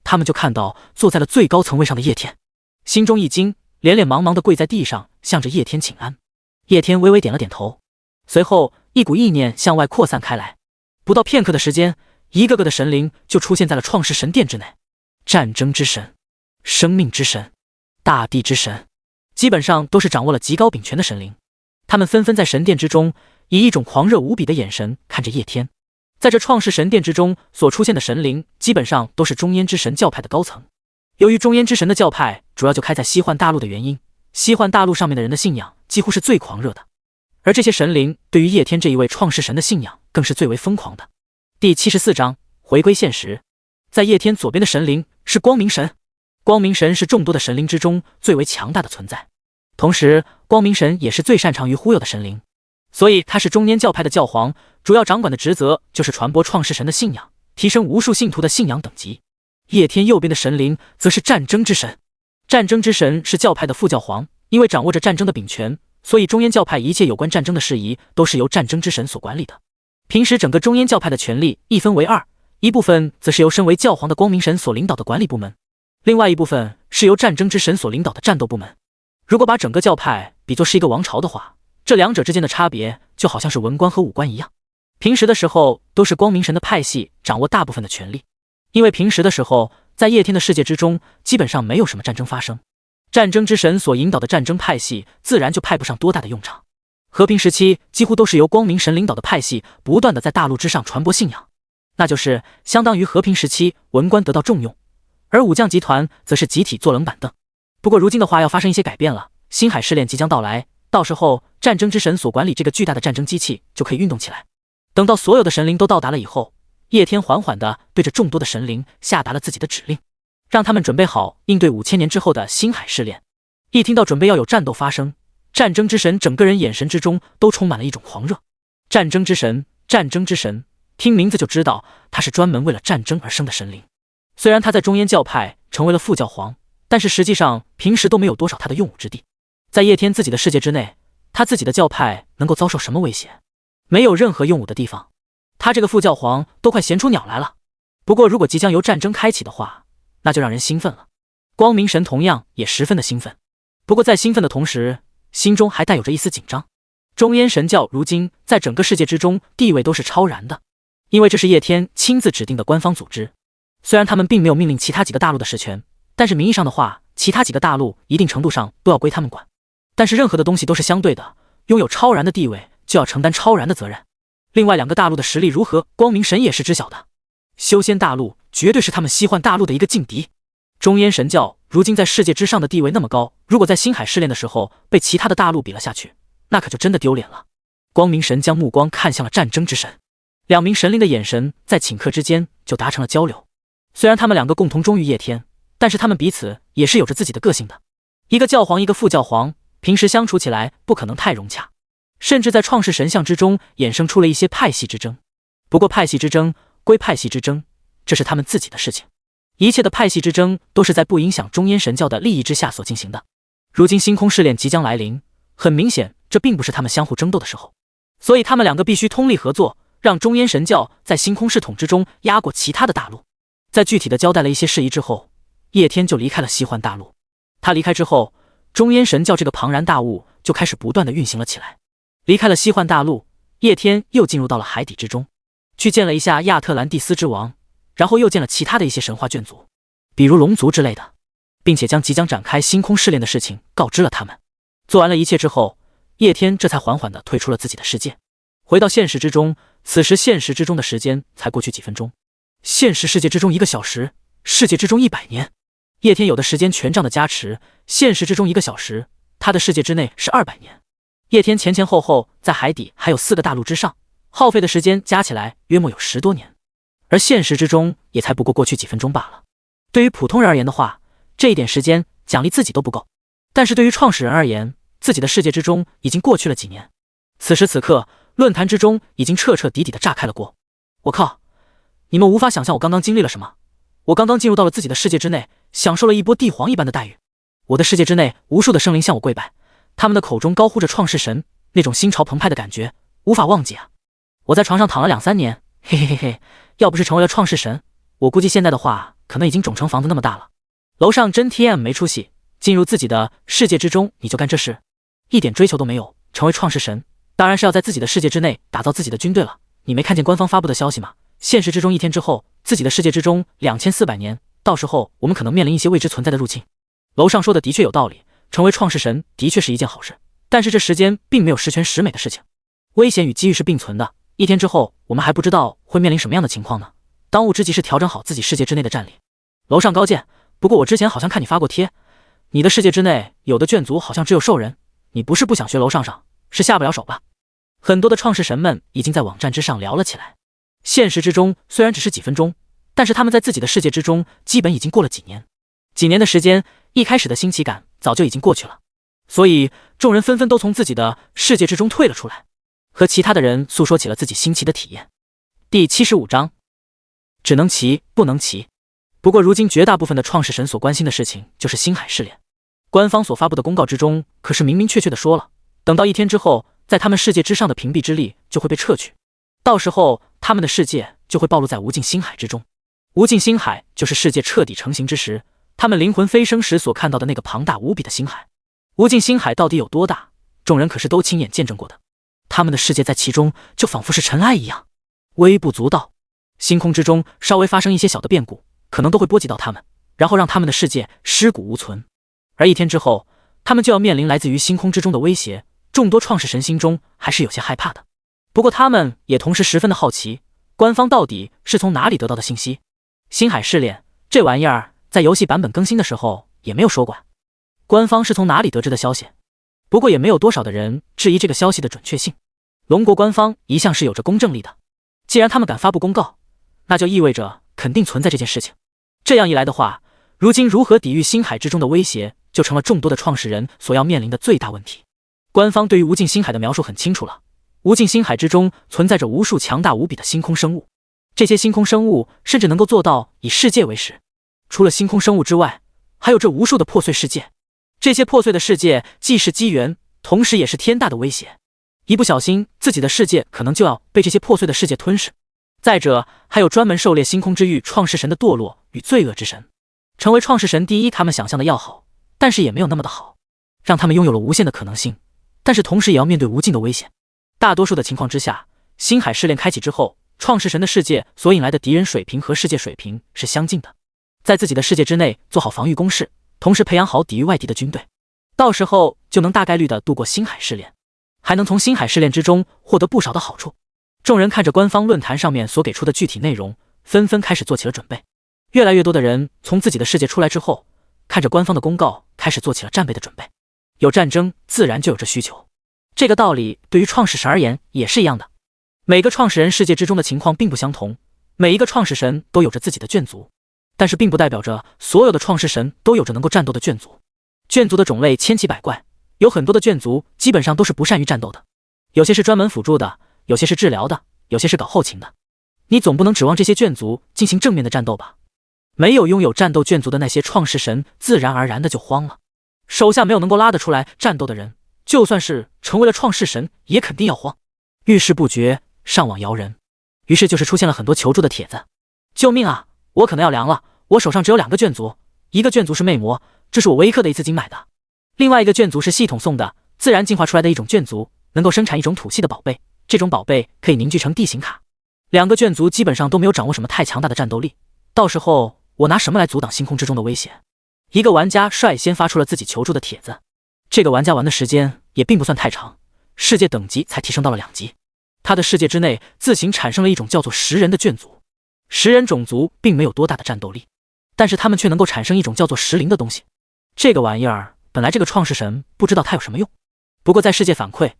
[SPEAKER 1] 他们就看到坐在了最高层位上的叶天，心中一惊，连连忙忙地跪在地上向着叶天请安。叶天微微点了点头，随后一股意念向外扩散开来，不到片刻的时间，一个个的神灵就出现在了创世神殿之内。战争之神、生命之神、大地之神，基本上都是掌握了极高柄权的神灵。他们纷纷在神殿之中以一种狂热无比的眼神看着叶天。在这创世神殿之中所出现的神灵基本上都是中焉之神教派的高层。由于中焉之神的教派主要就开在西幻大陆的原因，西幻大陆上面的人的信仰几乎是最狂热的，而这些神灵对于叶天这一位创世神的信仰更是最为疯狂的。第74章回归现实。在叶天左边的神灵是光明神，光明神是众多的神灵之中最为强大的存在，同时光明神也是最擅长于忽悠的神灵，所以他是中焉教派的教皇，主要掌管的职责就是传播创世神的信仰，提升无数信徒的信仰等级。叶天右边的神灵则是战争之神，战争之神是教派的副教皇，因为掌握着战争的柄权，所以中焉教派一切有关战争的事宜都是由战争之神所管理的。平时整个中焉教派的权力一分为二，一部分则是由身为教皇的光明神所领导的管理部门，另外一部分是由战争之神所领导的战斗部门。如果把整个教派比作是一个王朝的话，这两者之间的差别就好像是文官和武官一样。平时的时候都是光明神的派系掌握大部分的权力，因为平时的时候在叶天的世界之中基本上没有什么战争发生，战争之神所引导的战争派系自然就派不上多大的用场。和平时期几乎都是由光明神领导的派系不断的在大陆之上传播信仰，那就是相当于和平时期文官得到重用，而武将集团则是集体坐冷板凳。不过如今的话要发生一些改变了，星海试炼即将到来，到时候战争之神所管理这个巨大的战争机器就可以运动起来。等到所有的神灵都到达了以后，叶天缓缓地对着众多的神灵下达了自己的指令，让他们准备好应对5000年之后的星海试炼。一听到准备要有战斗发生，战争之神整个人眼神之中都充满了一种狂热。战争之神，战争之神，听名字就知道他是专门为了战争而生的神灵。虽然他在中烟教派成为了副教皇，但是实际上平时都没有多少他的用武之地。在叶天自己的世界之内，他自己的教派能够遭受什么威胁？没有任何用武的地方。他这个副教皇都快闲出鸟来了。不过如果即将由战争开启的话，那就让人兴奋了。光明神同样也十分的兴奋，不过在兴奋的同时，心中还带有着一丝紧张。中烟神教如今在整个世界之中地位都是超然的，因为这是叶天亲自指定的官方组织。虽然他们并没有命令其他几个大陆的实权，但是名义上的话，其他几个大陆一定程度上都要归他们管。但是任何的东西都是相对的，拥有超然的地位就要承担超然的责任。另外2个大陆的实力如何，光明神也是知晓的。修仙大陆绝对是他们西幻大陆的一个劲敌。中烟神教如今在世界之上的地位那么高，如果在星海试炼的时候被其他的大陆比了下去，那可就真的丢脸了。光明神将目光看向了战争之神，2名神灵的眼神在顷刻之间就达成了交流。虽然他们2个共同忠于叶天，但是他们彼此也是有着自己的个性的。一个教皇，一个副教皇，平时相处起来不可能太融洽，甚至在创世神像之中衍生出了一些派系之争。不过派系之争归派系之争，这是他们自己的事情。一切的派系之争都是在不影响中烟神教的利益之下所进行的。如今星空试炼即将来临，很明显这并不是他们相互争斗的时候，所以他们2个必须通力合作，让中烟神教在星空世统之中压过其他的大陆。在具体的交代了一些事宜之后，叶天就离开了西幻大陆。他离开之后，中烟神教这个庞然大物就开始不断的运行了起来。离开了西幻大陆，叶天又进入到了海底之中，去见了一下亚特兰蒂斯之王，然后又见了其他的一些神话眷族，比如龙族之类的，并且将即将展开星空试炼的事情告知了他们。做完了一切之后，叶天这才缓缓地退出了自己的世界，回到现实之中。此时现实之中的时间才过去几分钟，现实世界之中1个小时，世界之中100年。叶天有的时间权杖的加持，现实之中1个小时，他的世界之内是200年。叶天前前后后在海底还有4个大陆之上，耗费的时间加起来约莫有10多年，而现实之中也才不过过去几分钟罢了。对于普通人而言的话，这一点时间奖励自己都不够，但是对于创始人而言，自己的世界之中已经过去了几年。此时此刻，论坛之中已经彻彻底底的炸开了锅。我靠，你们无法想象我刚刚经历了什么。我刚刚进入到了自己的世界之内，享受了一波帝皇一般的待遇。我的世界之内无数的生灵向我跪拜，他们的口中高呼着创世神，那种心潮澎湃的感觉无法忘记啊。我在床上躺了2-3年，嘿嘿嘿嘿，要不是成为了创世神，我估计现在的话可能已经肿成房子那么大了。楼上真 TM 没出息，进入自己的世界之中你就干这事，一点追求都没有。成为创世神当然是要在自己的世界之内打造自己的军队了。你没看见官方发布的消息吗？现实之中1天之后，自己的世界之中2400年，到时候我们可能面临一些未知存在的入侵。楼上说的的确有道理，成为创世神的确是一件好事，但是这时间并没有十全十美的事情，危险与机遇是并存的。1天之后我们还不知道会面临什么样的情况呢。当务之急是调整好自己世界之内的战力。楼上高见，不过我之前好像看你发过贴，你的世界之内有的眷族好像只有兽人，你不是不想学楼上上，是下不了手吧？很多的创世神们已经在网站之上聊了起来。现实之中虽然只是几分钟，但是他们在自己的世界之中基本已经过了几年。几年的时间，一开始的新奇感早就已经过去了，所以众人纷纷都从自己的世界之中退了出来，和其他的人诉说起了自己新奇的体验。第75章，只能骑不能骑。不过如今绝大部分的创世神所关心的事情就是星海试炼。官方所发布的公告之中可是明明确确的说了，等到1天之后，在他们世界之上的屏蔽之力就会被撤去，到时候他们的世界就会暴露在无尽星海之中。无尽星海就是世界彻底成型之时，他们灵魂飞升时所看到的那个庞大无比的星海。无尽星海到底有多大，众人可是都亲眼见证过的。他们的世界在其中就仿佛是尘埃一样，微不足道。星空之中稍微发生一些小的变故，可能都会波及到他们，然后让他们的世界尸骨无存。而1天之后，他们就要面临来自于星空之中的威胁。众多创世神心中还是有些害怕的，不过他们也同时十分的好奇，官方到底是从哪里得到的信息？星海试炼这玩意儿在游戏版本更新的时候也没有说过，官方是从哪里得知的消息？不过也没有多少的人质疑这个消息的准确性。龙国官方一向是有着公正力的，既然他们敢发布公告，那就意味着肯定存在这件事情。这样一来的话，如今如何抵御星海之中的威胁，就成了众多的创始人所要面临的最大问题。官方对于无尽星海的描述很清楚了，无尽星海之中存在着无数强大无比的星空生物，这些星空生物甚至能够做到以世界为食。除了星空生物之外，还有这无数的破碎世界，这些破碎的世界既是机缘，同时也是天大的威胁。一不小心，自己的世界可能就要被这些破碎的世界吞噬。再者，还有专门狩猎星空之域创世神的堕落与罪恶之神。成为创世神第一，他们想象的要好，但是也没有那么的好，让他们拥有了无限的可能性，但是同时也要面对无尽的危险。大多数的情况之下，星海试炼开启之后，创世神的世界所引来的敌人水平和世界水平是相近的。在自己的世界之内做好防御工事，同时培养好抵御外敌的军队，到时候就能大概率的度过星海试炼，还能从星海试炼之中获得不少的好处。众人看着官方论坛上面所给出的具体内容，纷纷开始做起了准备。越来越多的人从自己的世界出来之后，看着官方的公告，开始做起了战备的准备。有战争，自然就有着需求。这个道理对于创世神而言也是一样的。每个创始人世界之中的情况并不相同，每一个创世神都有着自己的眷族，但是并不代表着所有的创世神都有着能够战斗的眷族。眷族的种类千奇百怪，有很多的眷族基本上都是不善于战斗的，有些是专门辅助的，有些是治疗的，有些是搞后勤的。你总不能指望这些眷族进行正面的战斗吧？没有拥有战斗眷族的那些创世神自然而然的就慌了，手下没有能够拉得出来战斗的人，就算是成为了创世神也肯定要慌。遇事不决，上网摇人。于是就是出现了很多求助的帖子。救命啊，我可能要凉了，我手上只有2个眷族，一个眷族是魅魔，这是我唯一氪的一次金买的，另外一个眷族是系统送的自然进化出来的一种眷族，能够生产一种土系的宝贝，这种宝贝可以凝聚成地形卡。2个眷族基本上都没有掌握什么太强大的战斗力，到时候我拿什么来阻挡星空之中的威胁？一个玩家率先发出了自己求助的帖子。这个玩家玩的时间也并不算太长，世界等级才提升到了2级。他的世界之内自行产生了一种叫做食人的眷族。食人种族并没有多大的战斗力，但是他们却能够产生一种叫做食灵的东西。这个玩意儿本来这个创世神不知道它有什么用，不过在世界反馈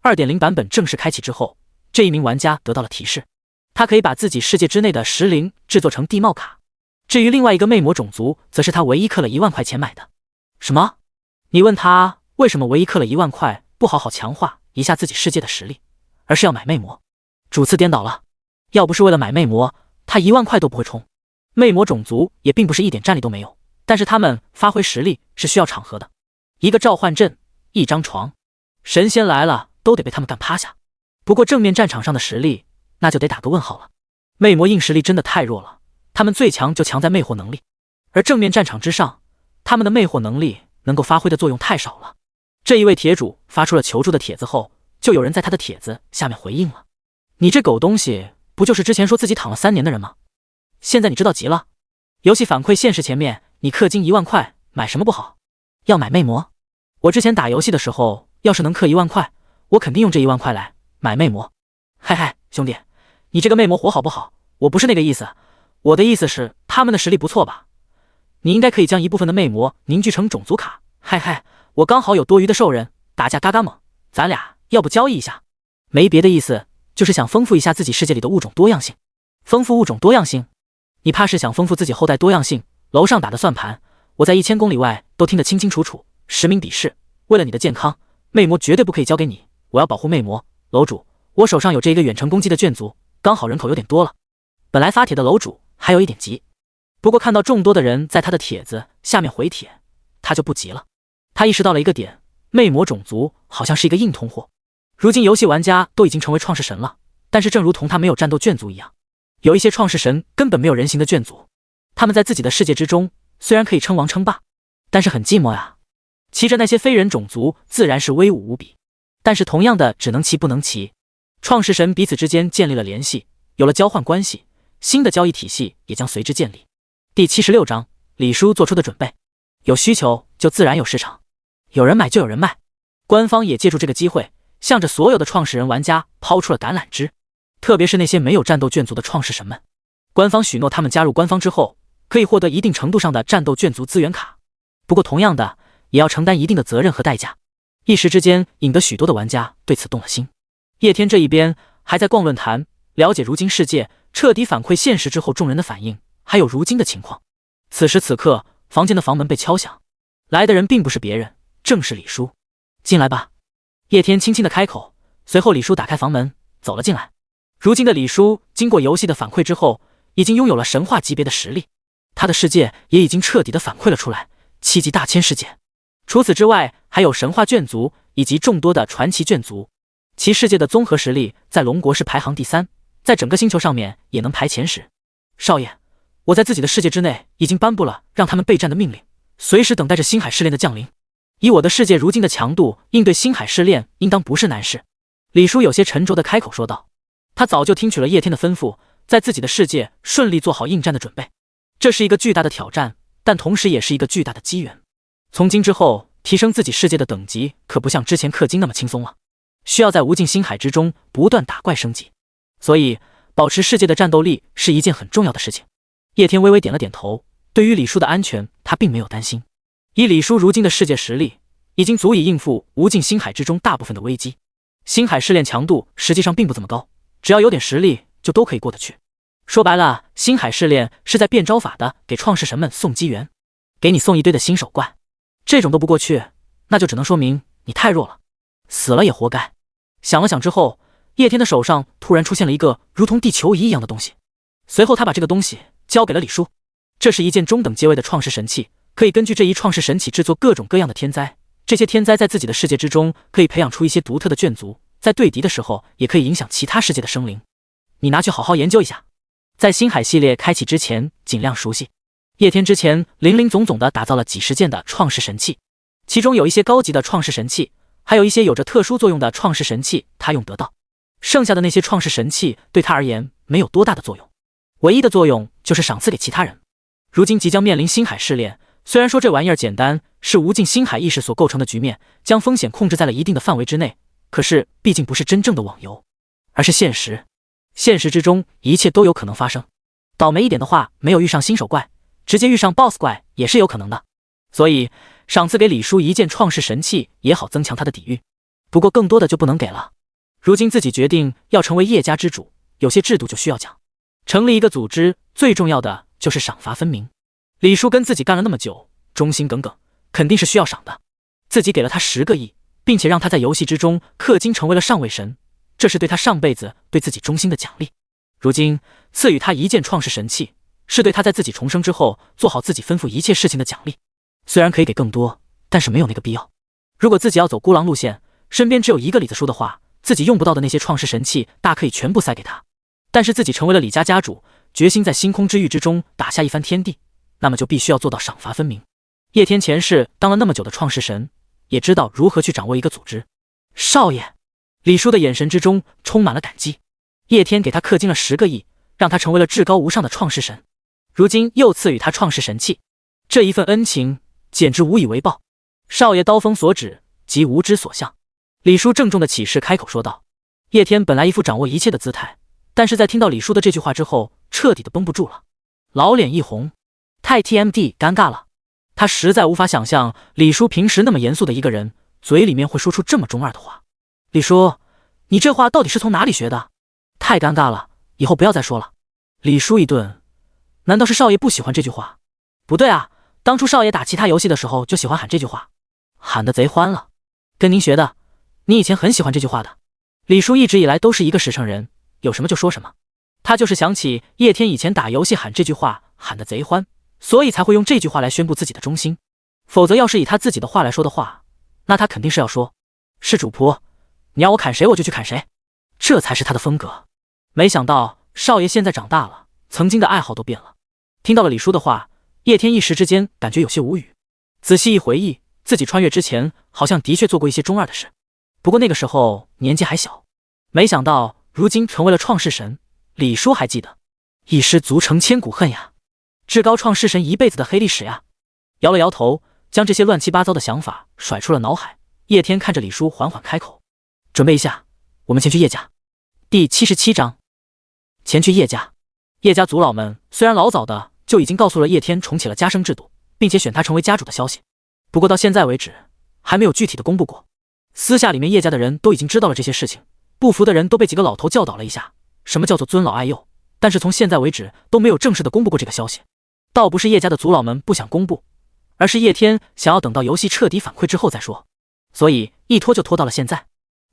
[SPEAKER 1] 2.0 版本正式开启之后，这一名玩家得到了提示，他可以把自己世界之内的食灵制作成地貌卡。至于另外一个魅魔种族，则是他唯一氪了1万块钱买的。什么？你问他为什么唯一氪了1万块不好好强化一下自己世界的实力，而是要买魅魔？主次颠倒了，要不是为了买魅魔，他1万块都不会充。魅魔种族也并不是一点战力都没有，但是他们发挥实力是需要场合的。一个召唤阵，一张床，神仙来了都得被他们干趴下。不过正面战场上的实力，那就得打个问号了。魅魔硬实力真的太弱了，他们最强就强在魅惑能力，而正面战场之上，他们的魅惑能力能够发挥的作用太少了。这一位帖主发出了求助的帖子后，就有人在他的帖子下面回应了：你这狗东西，不就是之前说自己躺了3年的人吗？现在你知道急了？游戏反馈现实前面，你氪金1万块买什么不好？要买魅魔？我之前打游戏的时候，要是能氪1万块，我肯定用这1万块来买魅魔。嗨嗨，兄弟，你这个魅魔活好不好？我不是那个意思，我的意思是他们的实力不错吧？你应该可以将一部分的魅魔凝聚成种族卡。嗨嗨，我刚好有多余的兽人，打架嘎嘎猛，咱俩要不交易一下？没别的意思，就是想丰富一下自己世界里的物种多样性。丰富物种多样性？你怕是想丰富自己后代多样性？楼上打的算盘，我在1000公里外都听得清清楚楚，实名鄙视。为了你的健康，魅魔绝对不可以交给你，我要保护魅魔。楼主，我手上有这一个远程攻击的眷族，刚好人口有点多了。本来发帖的楼主还有一点急，不过看到众多的人在他的帖子下面回帖，他就不急了。他意识到了一个点，魅魔种族好像是一个硬通货。如今游戏玩家都已经成为创世神了，但是正如同他没有战斗眷族一样，有一些创世神根本没有人形的眷族，他们在自己的世界之中虽然可以称王称霸，但是很寂寞呀。骑着那些非人种族自然是威武无比，但是同样的只能骑不能骑。创世神彼此之间建立了联系，有了交换关系，新的交易体系也将随之建立。第76章，李叔做出的准备。有需求就自然有市场，有人买就有人卖。官方也借助这个机会，向着所有的创始人玩家抛出了橄榄枝。特别是那些没有战斗眷族的创世神们。官方许诺他们加入官方之后，可以获得一定程度上的战斗眷族资源卡，不过同样的，也要承担一定的责任和代价。一时之间，引得许多的玩家对此动了心。叶天这一边还在逛论坛，了解如今世界，彻底反馈现实之后众人的反应，还有如今的情况。此时此刻，房间的房门被敲响，来的人并不是别人，正是李叔。进来吧。叶天轻轻的开口，随后李叔打开房门，走了进来。如今的李叔，经过游戏的反馈之后，已经拥有了神话级别的实力，他的世界也已经彻底的反馈了出来，7级大千世界。除此之外，还有神话眷族以及众多的传奇眷族，其世界的综合实力在龙国是排行第3，在整个星球上面也能排前10。少爷，我在自己的世界之内已经颁布了让他们备战的命令，随时等待着星海试炼的降临。以我的世界如今的强度，应对星海试炼应当不是难事。李叔有些沉着的开口说道。他早就听取了叶天的吩咐，在自己的世界顺利做好应战的准备。这是一个巨大的挑战，但同时也是一个巨大的机缘。从今之后，提升自己世界的等级可不像之前氪金那么轻松了，需要在无尽星海之中不断打怪升级，所以保持世界的战斗力是一件很重要的事情。叶天微微点了点头，对于李叔的安全，他并没有担心。以李叔如今的世界实力，已经足以应付无尽星海之中大部分的危机。星海试炼强度实际上并不怎么高，只要有点实力就都可以过得去。说白了，星海试炼是在变招法的给创世神们送机缘，给你送一堆的新手怪，这种都不过去，那就只能说明你太弱了，死了也活该。想了想之后，叶天的手上突然出现了一个如同地球仪一样的东西，随后他把这个东西交给了李叔。这是一件中等阶位的创世神器，可以根据这一创世神器制作各种各样的天灾，这些天灾在自己的世界之中可以培养出一些独特的眷族，在对敌的时候也可以影响其他世界的生灵。你拿去好好研究一下，在星海系列开启之前尽量熟悉。叶天之前林林总总的打造了几十件的创世神器，其中有一些高级的创世神器，还有一些有着特殊作用的创世神器他用得到，剩下的那些创世神器对他而言没有多大的作用，唯一的作用就是赏赐给其他人。如今即将面临星海试炼，虽然说这玩意儿简单，是无尽星海意识所构成的局面，将风险控制在了一定的范围之内，可是毕竟不是真正的网游，而是现实。现实之中一切都有可能发生，倒霉一点的话，没有遇上新手怪，直接遇上 BOSS 怪也是有可能的。所以赏赐给李叔一件创世神器也好增强他的抵御，不过更多的就不能给了。如今自己决定要成为叶家之主，有些制度就需要讲。成立一个组织，最重要的就是赏罚分明。李叔跟自己干了那么久，忠心耿耿，肯定是需要赏的。自己给了他10个亿，并且让他在游戏之中氪金成为了上位神，这是对他上辈子对自己忠心的奖励。如今赐予他一件创世神器，是对他在自己重生之后做好自己吩咐一切事情的奖励。虽然可以给更多，但是没有那个必要。如果自己要走孤狼路线，身边只有一个李子书的话，自己用不到的那些创世神器大可以全部塞给他。但是自己成为了李家家主，决心在星空之域之中打下一番天地，那么就必须要做到赏罚分明。叶天前世当了那么久的创世神，也知道如何去掌握一个组织。少爷，李叔的眼神之中充满了感激。叶天给他氪金了10个亿，让他成为了至高无上的创世神，如今又赐予他创世神器，这一份恩情简直无以为报。少爷刀锋所指，即无知所向。李叔郑重的起誓开口说道。叶天本来一副掌握一切的姿态，但是在听到李叔的这句话之后，彻底的绷不住了，老脸一红，太 TMD 尴尬了。他实在无法想象李叔平时那么严肃的一个人，嘴里面会说出这么中二的话。李叔，你这话到底是从哪里学的？太尴尬了，以后不要再说了。李叔一顿，难道是少爷不喜欢这句话？不对啊，当初少爷打其他游戏的时候就喜欢喊这句话，喊得贼欢了。跟您学的，你以前很喜欢这句话的。李叔一直以来都是一个实诚人，有什么就说什么。他就是想起叶天以前打游戏喊这句话喊得贼欢，所以才会用这句话来宣布自己的忠心。否则要是以他自己的话来说的话，那他肯定是要说，是主仆，你要我砍谁我就去砍谁，这才是他的风格。没想到少爷现在长大了，曾经的爱好都变了。听到了李叔的话，叶天一时之间感觉有些无语。仔细一回忆，自己穿越之前好像的确做过一些中二的事，不过那个时候年纪还小。没想到如今成为了创世神，李叔还记得，一失足成千古恨呀，至高创世神一辈子的黑历史呀。摇了摇头，将这些乱七八糟的想法甩出了脑海。叶天看着李叔缓缓开口，准备一下，我们前去叶家。第77章前去叶家。叶家族老们虽然老早的就已经告诉了叶天重启了家生制度，并且选他成为家主的消息，不过到现在为止还没有具体的公布过。私下里面叶家的人都已经知道了这些事情，不服的人都被几个老头教导了一下，什么叫做尊老爱幼，但是从现在为止都没有正式的公布过这个消息。倒不是叶家的族老们不想公布，而是叶天想要等到游戏彻底反馈之后再说，所以一拖就拖到了现在。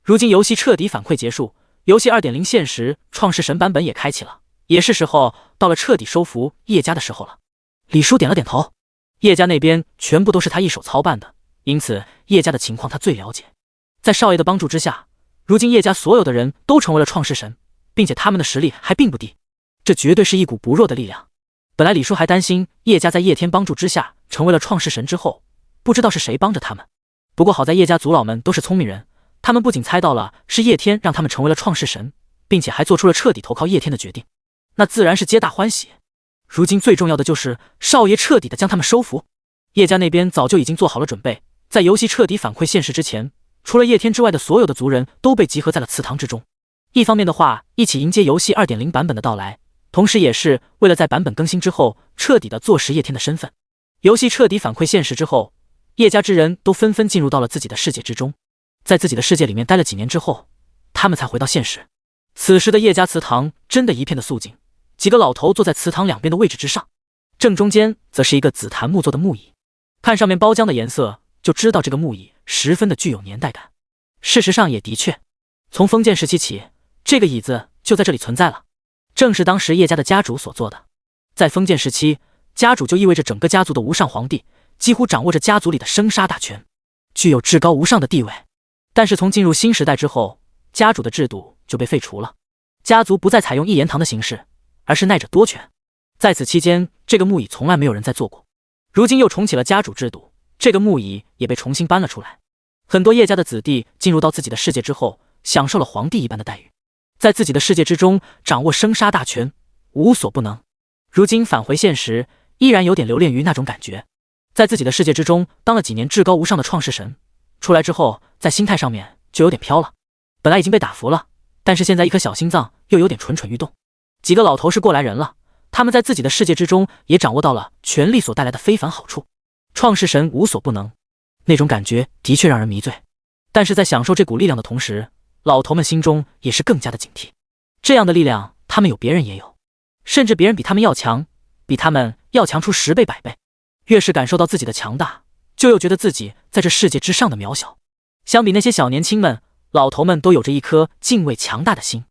[SPEAKER 1] 如今游戏彻底反馈结束，游戏 2.0 现实创世神版本也开启了，也是时候到了彻底收服叶家的时候了。李叔点了点头，叶家那边全部都是他一手操办的，因此叶家的情况他最了解。在少爷的帮助之下，如今叶家所有的人都成为了创世神，并且他们的实力还并不低，这绝对是一股不弱的力量。本来李叔还担心叶家在叶天帮助之下成为了创世神之后，不知道是谁帮着他们，不过好在叶家族老们都是聪明人，他们不仅猜到了是叶天让他们成为了创世神，并且还做出了彻底投靠叶天的决定，那自然是皆大欢喜。如今最重要的就是少爷彻底的将他们收服。叶家那边早就已经做好了准备，在游戏彻底反馈现实之前，除了叶天之外的所有的族人都被集合在了祠堂之中。一方面的话，一起迎接游戏 2.0 版本的到来，同时也是为了在版本更新之后彻底的坐实叶天的身份。游戏彻底反馈现实之后，叶家之人都纷纷进入到了自己的世界之中，在自己的世界里面待了几年之后，他们才回到现实。此时的叶家祠堂真的一片的肃静，几个老头坐在祠堂两边的位置之上，正中间则是一个紫檀木做的木椅，看上面包浆的颜色就知道这个木椅十分的具有年代感。事实上也的确，从封建时期起，这个椅子就在这里存在了，正是当时叶家的家主所做的。在封建时期，家主就意味着整个家族的无上皇帝，几乎掌握着家族里的生杀大权，具有至高无上的地位。但是从进入新时代之后，家主的制度就被废除了，家族不再采用一言堂的形式，而是耐着多权。在此期间，这个木椅从来没有人再坐过，如今又重启了家主制度，这个木椅也被重新搬了出来。很多叶家的子弟进入到自己的世界之后，享受了皇帝一般的待遇，在自己的世界之中掌握生杀大权，无所不能。如今返回现实，依然有点留恋于那种感觉。在自己的世界之中当了几年至高无上的创世神，出来之后在心态上面就有点飘了。本来已经被打服了，但是现在一颗小心脏又有点蠢蠢欲动。几个老头是过来人了，他们在自己的世界之中也掌握到了权力所带来的非凡好处，创世神无所不能，那种感觉的确让人迷醉。但是在享受这股力量的同时，老头们心中也是更加的警惕。这样的力量他们有，别人也有，甚至别人比他们要强，比他们要强出10倍100倍。越是感受到自己的强大，就又觉得自己在这世界之上的渺小。相比那些小年轻们，老头们都有着一颗敬畏强大的心，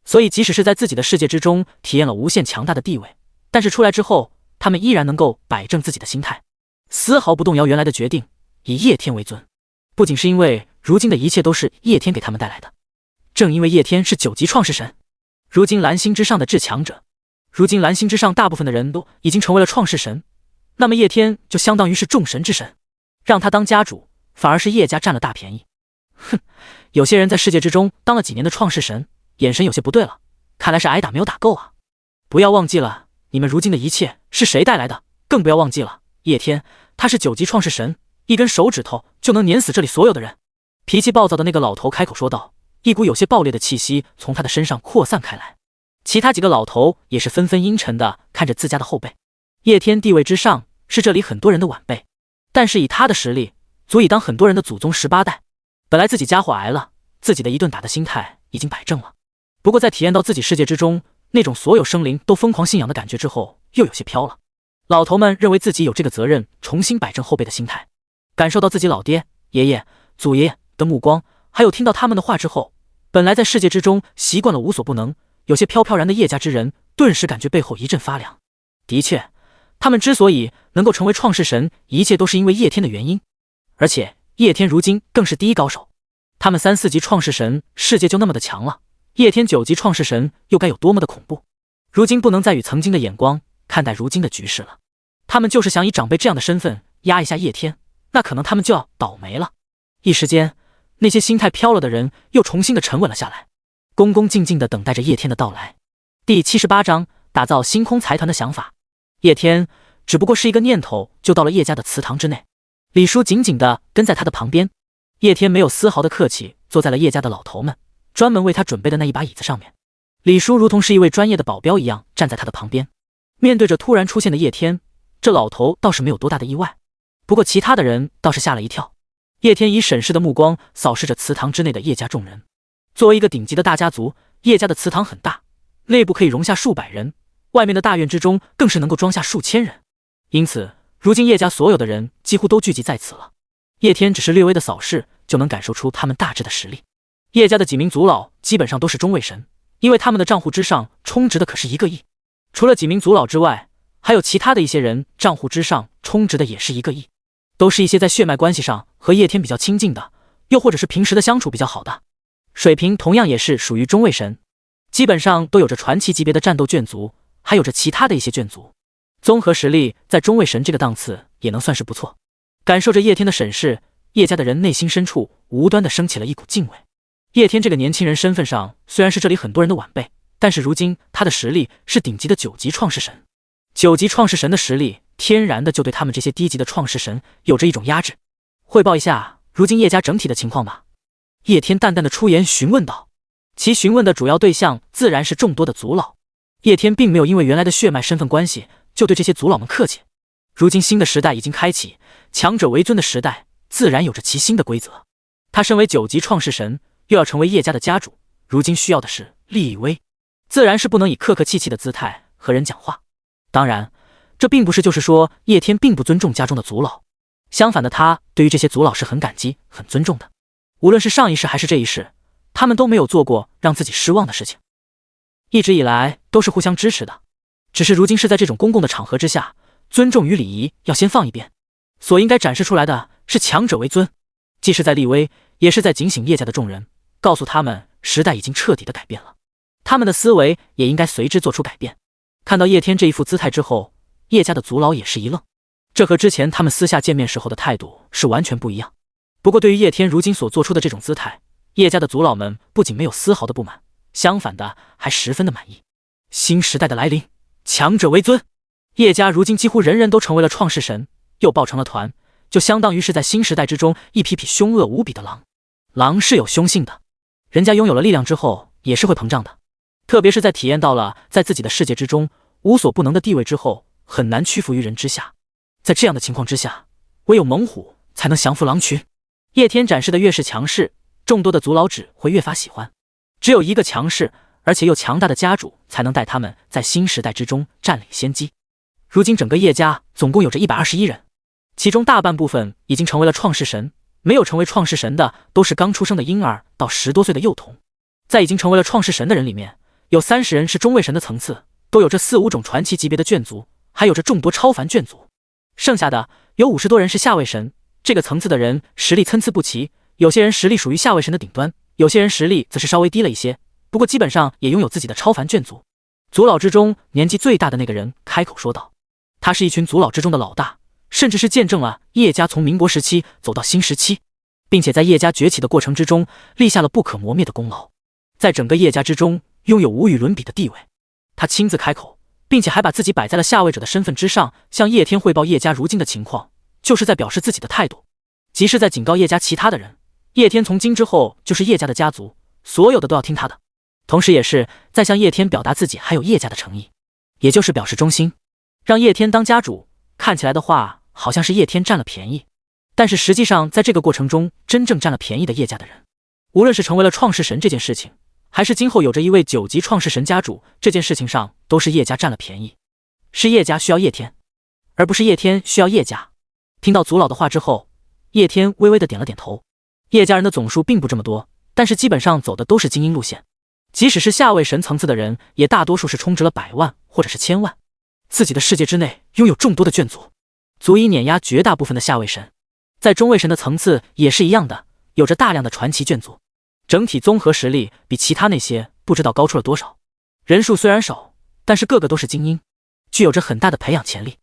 [SPEAKER 1] 所以即使是在自己的世界之中体验了无限强大的地位，但是出来之后，他们依然能够摆正自己的心态，丝毫不动摇原来的决定，以叶天为尊。不仅是因为如今的一切都是叶天给他们带来的，正因为叶天是9级创世神，如今蓝星之上的至强者，如今蓝星之上大部分的人都已经成为了创世神，那么叶天就相当于是众神之神，让他当家主，反而是叶家占了大便宜。哼，有些人在世界之中当了几年的创世神，眼神有些不对了，看来是挨打没有打够啊。不要忘记了，你们如今的一切是谁带来的？更不要忘记了，叶天他是9级创世神，一根手指头就能碾死这里所有的人。脾气暴躁的那个老头开口说道，一股有些暴烈的气息从他的身上扩散开来。其他几个老头也是纷纷阴沉的看着自家的后辈。叶天地位之上，是这里很多人的晚辈，但是以他的实力，足以当很多人的祖宗18代。本来自己家伙挨了，自己的一顿打的心态已经摆正了，不过在体验到自己世界之中那种所有生灵都疯狂信仰的感觉之后，又有些飘了。老头们认为自己有这个责任重新摆正后辈的心态，感受到自己老爹、爷爷、祖爷爷的目光，还有听到他们的话之后，本来在世界之中习惯了无所不能，有些飘飘然的叶家之人顿时感觉背后一阵发凉。的确，他们之所以能够成为创世神，一切都是因为叶天的原因，而且叶天如今更是第一高手。他们3、4级创世神世界就那么的强了，叶天9级创世神又该有多么的恐怖。如今不能再与曾经的眼光看待如今的局势了，他们就是想以长辈这样的身份压一下叶天，那可能他们就要倒霉了。一时间，那些心态飘了的人又重新的沉稳了下来，恭恭敬敬的等待着叶天的到来。第78章，打造星空财团的想法。叶天只不过是一个念头就到了叶家的祠堂之内，李叔紧紧地跟在他的旁边。叶天没有丝毫的客气，坐在了叶家的老头们专门为他准备的那一把椅子上面。李叔如同是一位专业的保镖一样站在他的旁边，面对着突然出现的叶天，这老头倒是没有多大的意外，不过其他的人倒是吓了一跳。叶天以审视的目光扫视着祠堂之内的叶家众人。作为一个顶级的大家族，叶家的祠堂很大，内部可以容下数百人，外面的大院之中更是能够装下数千人，因此如今叶家所有的人几乎都聚集在此了。叶天只是略微的扫视，就能感受出他们大致的实力。叶家的几名族老基本上都是中位神，因为他们的账户之上充值的可是1个亿。除了几名族老之外，还有其他的一些人账户之上充值的也是1个亿，都是一些在血脉关系上和叶天比较亲近的，又或者是平时的相处比较好的，水平同样也是属于中位神，基本上都有着传奇级别的战斗眷族，还有着其他的一些眷族，综合实力在中位神这个档次也能算是不错。感受着叶天的审视，叶家的人内心深处无端的升起了一股敬畏。叶天这个年轻人身份上虽然是这里很多人的晚辈，但是如今他的实力是顶级的9级创世神，9级创世神的实力天然的就对他们这些低级的创世神有着一种压制。汇报一下如今叶家整体的情况吧。叶天淡淡的出言询问道，其询问的主要对象自然是众多的族老。叶天并没有因为原来的血脉身份关系就对这些族老们客气，如今新的时代已经开启，强者为尊的时代自然有着其新的规则。他身为9级创世神，又要成为叶家的家主，如今需要的是立威，自然是不能以客客气气的姿态和人讲话。当然，这并不是就是说叶天并不尊重家中的族老，相反的，他对于这些族老是很感激、很尊重的。无论是上一世还是这一世，他们都没有做过让自己失望的事情，一直以来都是互相支持的。只是如今是在这种公共的场合之下，尊重与礼仪要先放一边，所应该展示出来的是强者为尊，既是在立威，也是在警醒叶家的众人，告诉他们时代已经彻底的改变了，他们的思维也应该随之做出改变。看到叶天这一副姿态之后，叶家的族老也是一愣，这和之前他们私下见面时候的态度是完全不一样。不过对于叶天如今所做出的这种姿态，叶家的族老们不仅没有丝毫的不满，相反的还十分的满意。新时代的来临，强者为尊，叶家如今几乎人人都成为了创世神，又抱成了团，就相当于是在新时代之中一匹匹凶恶无比的狼。狼是有凶性的，人家拥有了力量之后也是会膨胀的，特别是在体验到了在自己的世界之中无所不能的地位之后，很难屈服于人之下。在这样的情况之下，唯有猛虎才能降服狼群。叶天展示的越是强势，众多的族老只会越发喜欢。只有一个强势而且又强大的家主，才能带他们在新时代之中占领先机。如今整个叶家总共有着121人，其中大半部分已经成为了创世神，没有成为创世神的都是刚出生的婴儿到10多岁的幼童。在已经成为了创世神的人里面，有30人是中位神的层次，都有着4、5种传奇级别的眷族，还有着众多超凡眷族。剩下的有50多人是下位神，这个层次的人实力参差不齐，有些人实力属于下位神的顶端，有些人实力则是稍微低了一些，不过基本上也拥有自己的超凡眷族。族老之中年纪最大的那个人开口说道，他是一群族老之中的老大，甚至是见证了叶家从民国时期走到新时期，并且在叶家崛起的过程之中立下了不可磨灭的功劳，在整个叶家之中拥有无与伦比的地位。他亲自开口，并且还把自己摆在了下位者的身份之上，向叶天汇报叶家如今的情况，就是在表示自己的态度，即是在警告叶家其他的人，叶天从今之后就是叶家的家族，所有的都要听他的。同时也是在向叶天表达自己还有叶家的诚意，也就是表示忠心，让叶天当家主。看起来的话好像是叶天占了便宜，但是实际上在这个过程中真正占了便宜的叶家的人，无论是成为了创世神这件事情，还是今后有着一位9级创世神家主这件事情上，都是叶家占了便宜，是叶家需要叶天，而不是叶天需要叶家。听到族老的话之后，叶天微微的点了点头。叶家人的总数并不这么多，但是基本上走的都是精英路线，即使是下位神层次的人，也大多数是充值了100万或者是1000万，自己的世界之内拥有众多的眷族，足以碾压绝大部分的下位神。在中位神的层次也是一样的，有着大量的传奇眷族，整体综合实力比其他那些不知道高出了多少。人数虽然少，但是个个都是精英，具有着很大的培养潜力。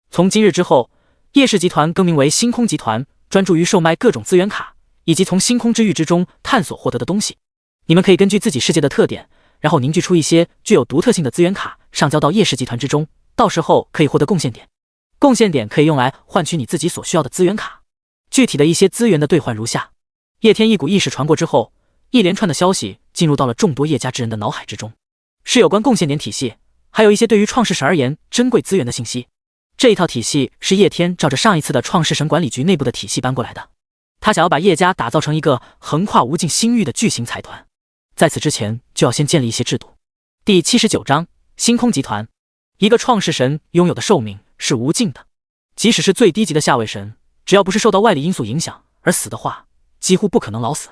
[SPEAKER 1] 从今日之后，叶氏集团更名为星空集团，专注于售卖各种资源卡，以及从星空之域之中探索获得的东西。你们可以根据自己世界的特点，然后凝聚出一些具有独特性的资源卡，上交到叶氏集团之中，到时候可以获得贡献点。贡献点可以用来换取你自己所需要的资源卡。具体的一些资源的兑换如下。叶天一股意识传过之后，一连串的消息进入到了众多叶家之人的脑海之中。是有关贡献点体系，还有一些对于创世神而言珍贵资源的信息。这一套体系是叶天照着上一次的创世神管理局内部的体系搬过来的。他想要把叶家打造成一个横跨无尽星域的巨型财团，在此之前就要先建立一些制度。第79章星空集团。一个创世神拥有的寿命是无尽的，即使是最低级的下位神，只要不是受到外力因素影响而死的话，几乎不可能老死。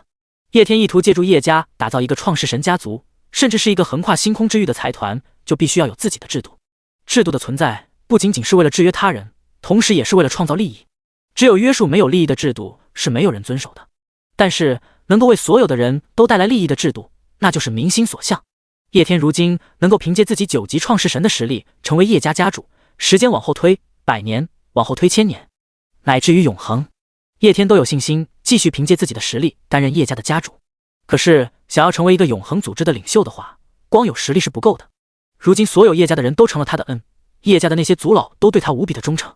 [SPEAKER 1] 叶天意图借助叶家打造一个创世神家族，甚至是一个横跨星空之域的财团，就必须要有自己的制度。制度的存在不仅仅是为了制约他人，同时也是为了创造利益。只有约束没有利益的制度是没有人遵守的，但是能够为所有的人都带来利益的制度，那就是民心所向。叶天如今能够凭借自己9级创世神的实力成为叶家家主，时间往后推100年，往后推1000年，乃至于永恒，叶天都有信心继续凭借自己的实力担任叶家的家主。可是想要成为一个永恒组织的领袖的话，光有实力是不够的。如今所有叶家的人都成了他的恩，叶家的那些族老都对他无比的忠诚。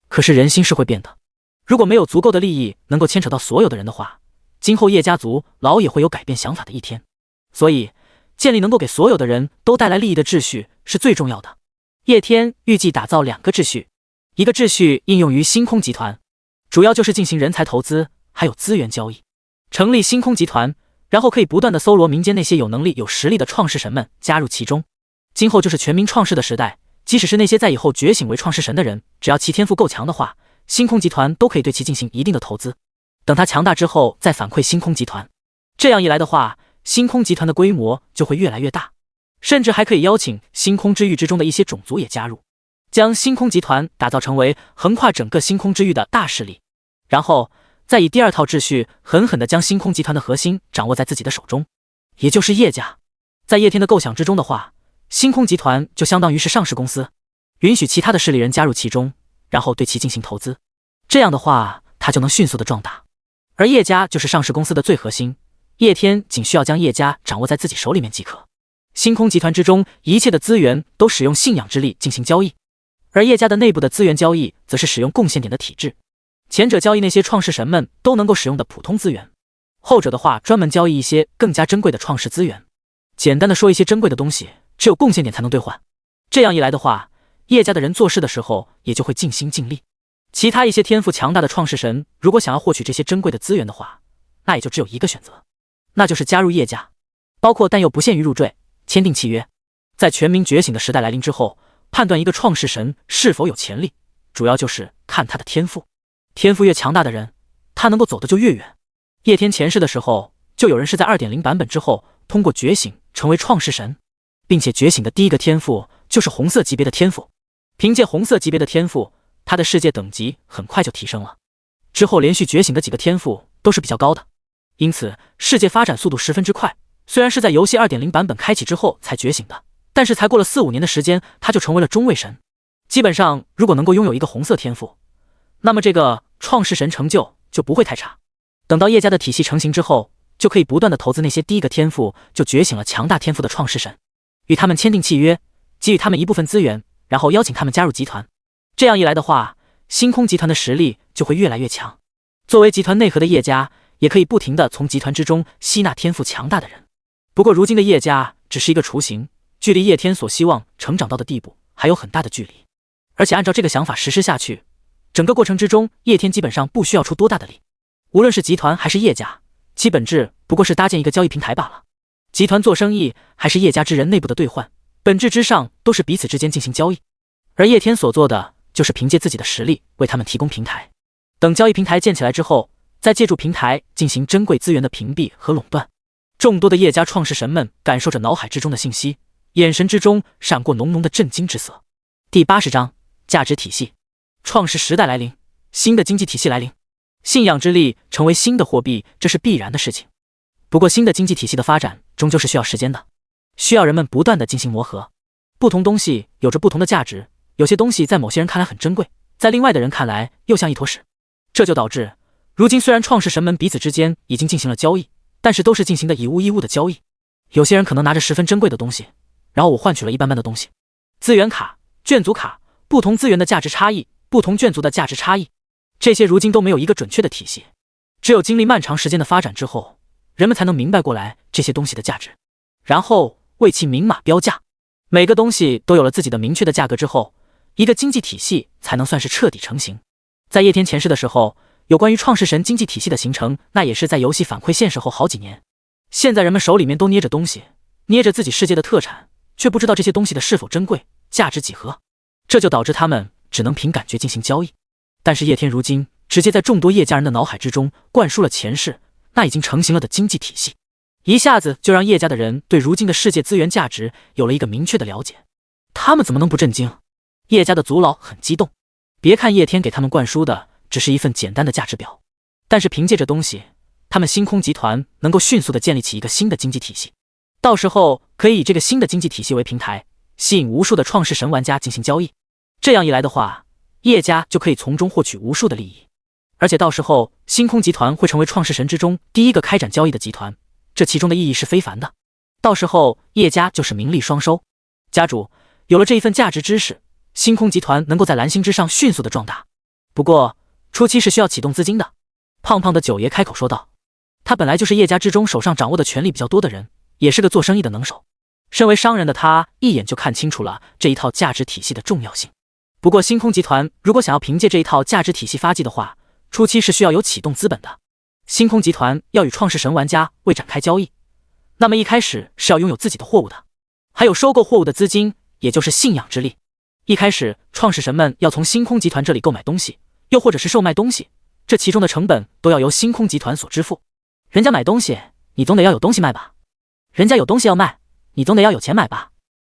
[SPEAKER 1] 可是人心是会变的，如果没有足够的利益能够牵扯到所有的人的话，今后叶家族老也会有改变想法的一天。所以建立能够给所有的人都带来利益的秩序是最重要的。叶天预计打造2个秩序，一个秩序应用于星空集团，主要就是进行人才投资还有资源交易。成立星空集团，然后可以不断的搜罗民间那些有能力有实力的创世神们加入其中。今后就是全民创世的时代，即使是那些在以后觉醒为创世神的人，只要其天赋够强的话，星空集团都可以对其进行一定的投资，等他强大之后再反馈星空集团。这样一来的话，星空集团的规模就会越来越大，甚至还可以邀请星空之域之中的一些种族也加入，将星空集团打造成为横跨整个星空之域的大势力，然后再以第2套秩序狠狠地将星空集团的核心掌握在自己的手中，也就是叶家。在叶天的构想之中的话，星空集团就相当于是上市公司，允许其他的势力人加入其中，然后对其进行投资，这样的话他就能迅速的壮大。而叶家就是上市公司的最核心，叶天仅需要将叶家掌握在自己手里面即可。星空集团之中一切的资源都使用信仰之力进行交易，而叶家的内部的资源交易则是使用贡献点的体制。前者交易那些创世神们都能够使用的普通资源，后者的话专门交易一些更加珍贵的创世资源。简单的说，一些珍贵的东西只有贡献点才能兑换。这样一来的话，叶家的人做事的时候也就会尽心尽力。其他一些天赋强大的创世神如果想要获取这些珍贵的资源的话，那也就只有一个选择，那就是加入叶家，包括但又不限于入赘、签订契约。在全民觉醒的时代来临之后，判断一个创世神是否有潜力，主要就是看他的天赋。天赋越强大的人，他能够走的就越远。叶天前世的时候，就有人是在 2.0 版本之后通过觉醒成为创世神，并且觉醒的第一个天赋就是红色级别的天赋。凭借红色级别的天赋，他的世界等级很快就提升了。之后连续觉醒的几个天赋都是比较高的，因此世界发展速度十分之快。虽然是在游戏 2.0 版本开启之后才觉醒的，但是才过了4-5年的时间，他就成为了中位神。基本上如果能够拥有一个红色天赋，那么这个创世神成就不会太差。等到叶家的体系成型之后，就可以不断的投资那些第一个天赋就觉醒了强大天赋的创世神，与他们签订契约，给予他们一部分资源，然后邀请他们加入集团。这样一来的话，星空集团的实力就会越来越强。作为集团内核的叶家，也可以不停的从集团之中吸纳天赋强大的人。不过如今的叶家只是一个雏形，距离叶天所希望成长到的地步还有很大的距离。而且按照这个想法实施下去，整个过程之中叶天基本上不需要出多大的力。无论是集团还是叶家，其本质不过是搭建一个交易平台罢了。集团做生意还是叶家之人内部的兑换，本质之上都是彼此之间进行交易。而叶天所做的就是凭借自己的实力为他们提供平台，等交易平台建起来之后，再借助平台进行珍贵资源的屏蔽和垄断。众多的叶家创世神们感受着脑海之中的信息，眼神之中闪过浓浓的震惊之色。第80章价值体系。创世时代来临，新的经济体系来临，信仰之力成为新的货币，这是必然的事情。不过新的经济体系的发展终究是需要时间的，需要人们不断的进行磨合。不同东西有着不同的价值，有些东西在某些人看来很珍贵，在另外的人看来又像一坨屎。这就导致如今虽然创世神们彼此之间已经进行了交易，但是都是进行的以物易物的交易。有些人可能拿着十分珍贵的东西，然后我换取了一般般的东西。资源卡、眷族卡，不同资源的价值差异，不同眷族的价值差异，这些如今都没有一个准确的体系。只有经历漫长时间的发展之后，人们才能明白过来这些东西的价值。然后为其明码标价。每个东西都有了自己的明确的价格之后，一个经济体系才能算是彻底成型。在叶天前世的时候，有关于创世神经济体系的形成，那也是在游戏反馈现实后好几年。现在人们手里面都捏着东西，捏着自己世界的特产，却不知道这些东西的是否珍贵，价值几何，这就导致他们只能凭感觉进行交易。但是叶天如今直接在众多叶家人的脑海之中灌输了前世那已经成型了的经济体系，一下子就让叶家的人对如今的世界资源价值有了一个明确的了解。他们怎么能不震惊？叶家的族老很激动。别看叶天给他们灌输的只是一份简单的价值表，但是凭借这东西，他们星空集团能够迅速地建立起一个新的经济体系。到时候可以以这个新的经济体系为平台，吸引无数的创世神玩家进行交易。这样一来的话，叶家就可以从中获取无数的利益。而且到时候星空集团会成为创世神之中第一个开展交易的集团，这其中的意义是非凡的。到时候叶家就是名利双收。家主有了这一份价值知识，星空集团能够在蓝星之上迅速的壮大。不过初期是需要启动资金的。胖胖的九爷开口说道。他本来就是叶家之中手上掌握的权力比较多的人，也是个做生意的能手。身为商人的他一眼就看清楚了这一套价值体系的重要性。不过星空集团如果想要凭借这一套价值体系发迹的话，初期是需要有启动资本的。星空集团要与创世神玩家为展开交易，那么一开始是要拥有自己的货物的，还有收购货物的资金，也就是信仰之力。一开始创世神们要从星空集团这里购买东西，又或者是售卖东西，这其中的成本都要由星空集团所支付。人家买东西，你总得要有东西卖吧？人家有东西要卖，你总得要有钱买吧？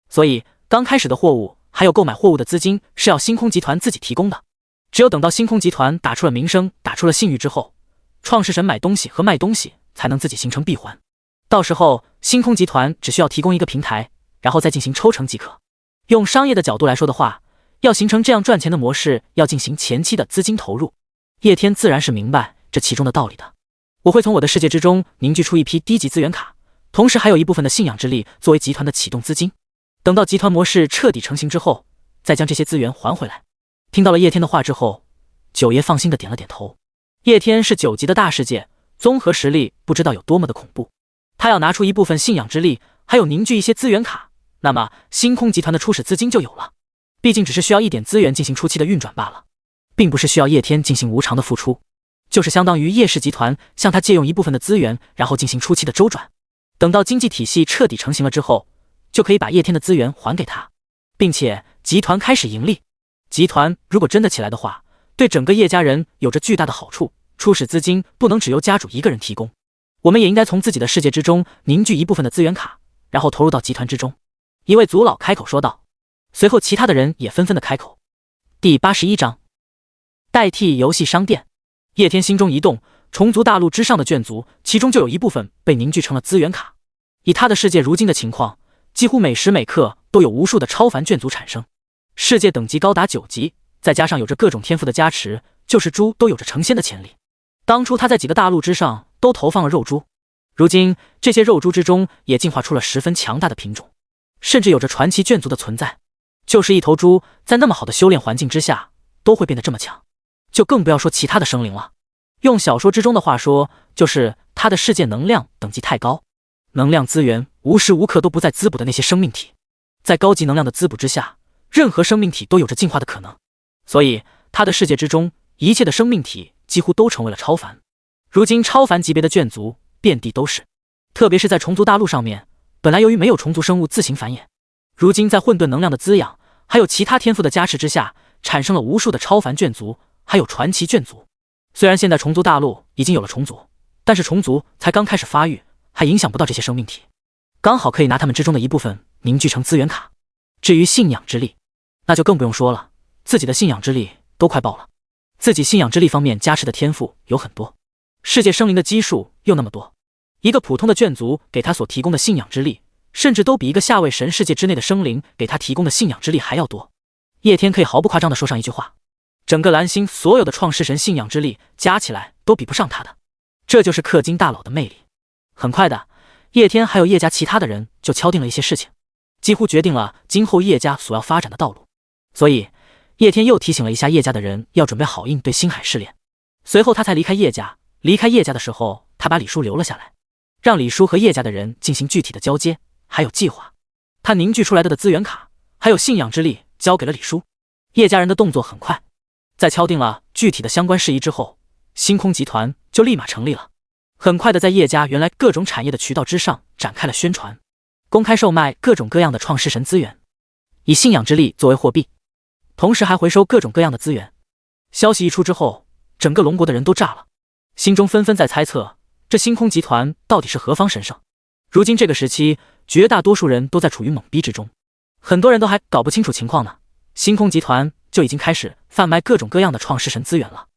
[SPEAKER 1] 所以刚开始的货物还有购买货物的资金是要星空集团自己提供的。只有等到星空集团打出了名声，打出了信誉之后，创世神买东西和卖东西才能自己形成闭环。到时候星空集团只需要提供一个平台，然后再进行抽成即可。用商业的角度来说的话，要形成这样赚钱的模式，要进行前期的资金投入。叶天自然是明白这其中的道理的。我会从我的世界之中凝聚出一批低级资源卡，同时还有一部分的信仰之力作为集团的启动资金。等到集团模式彻底成型之后，再将这些资源还回来。听到了叶天的话之后，九爷放心的点了点头。叶天是9级的大世界，综合实力不知道有多么的恐怖。他要拿出一部分信仰之力，还有凝聚一些资源卡，那么星空集团的初始资金就有了。毕竟只是需要一点资源进行初期的运转罢了，并不是需要叶天进行无偿的付出，就是相当于叶氏集团向他借用一部分的资源，然后进行初期的周转。等到经济体系彻底成型了之后，就可以把叶天的资源还给他，并且集团开始盈利。集团如果真的起来的话，对整个叶家人有着巨大的好处。初始资金不能只由家主一个人提供，我们也应该从自己的世界之中凝聚一部分的资源卡，然后投入到集团之中。一位族老开口说道，随后其他的人也纷纷的开口。第81章代替游戏商店。叶天心中一动，虫族大陆之上的眷族，其中就有一部分被凝聚成了资源卡。以他的世界如今的情况，几乎每时每刻都有无数的超凡眷族产生，世界等级高达9级，再加上有着各种天赋的加持，就是猪都有着成仙的潜力。当初他在几个大陆之上都投放了肉猪，如今这些肉猪之中也进化出了十分强大的品种，甚至有着传奇眷族的存在。就是一头猪在那么好的修炼环境之下都会变得这么强，就更不要说其他的生灵了。用小说之中的话说，就是他的世界能量等级太高，能量资源无时无刻都不在滋补的那些生命体，在高级能量的滋补之下，任何生命体都有着进化的可能。所以他的世界之中一切的生命体几乎都成为了超凡。如今超凡级别的眷族遍地都是，特别是在虫族大陆上面，本来由于没有虫族生物自行繁衍，如今在混沌能量的滋养还有其他天赋的加持之下，产生了无数的超凡眷族，还有传奇眷族。虽然现在虫族大陆已经有了虫族，但是虫族才刚开始发育，还影响不到这些生命体，刚好可以拿他们之中的一部分凝聚成资源卡。至于信仰之力，那就更不用说了，自己的信仰之力都快爆了。自己信仰之力方面加持的天赋有很多，世界生灵的基数又那么多，一个普通的眷族给他所提供的信仰之力，甚至都比一个下位神世界之内的生灵给他提供的信仰之力还要多。叶天可以毫不夸张地说上一句话，整个蓝星所有的创世神信仰之力加起来都比不上他的，这就是氪金大佬的魅力。很快的，叶天还有叶家其他的人就敲定了一些事情，几乎决定了今后叶家所要发展的道路。所以叶天又提醒了一下叶家的人，要准备好应对星海试炼。随后他才离开叶家。离开叶家的时候，他把李叔留了下来，让李叔和叶家的人进行具体的交接，还有计划。他凝聚出来的资源卡还有信仰之力交给了李叔。叶家人的动作很快，在敲定了具体的相关事宜之后，星空集团就立马成立了。很快的在叶家原来各种产业的渠道之上展开了宣传，公开售卖各种各样的创世神资源，以信仰之力作为货币，同时还回收各种各样的资源。消息一出之后，整个龙国的人都炸了，心中纷纷在猜测这星空集团到底是何方神圣。如今这个时期，绝大多数人都在处于懵逼之中，很多人都还搞不清楚情况呢。星空集团就已经开始贩卖各种各样的创世神资源了，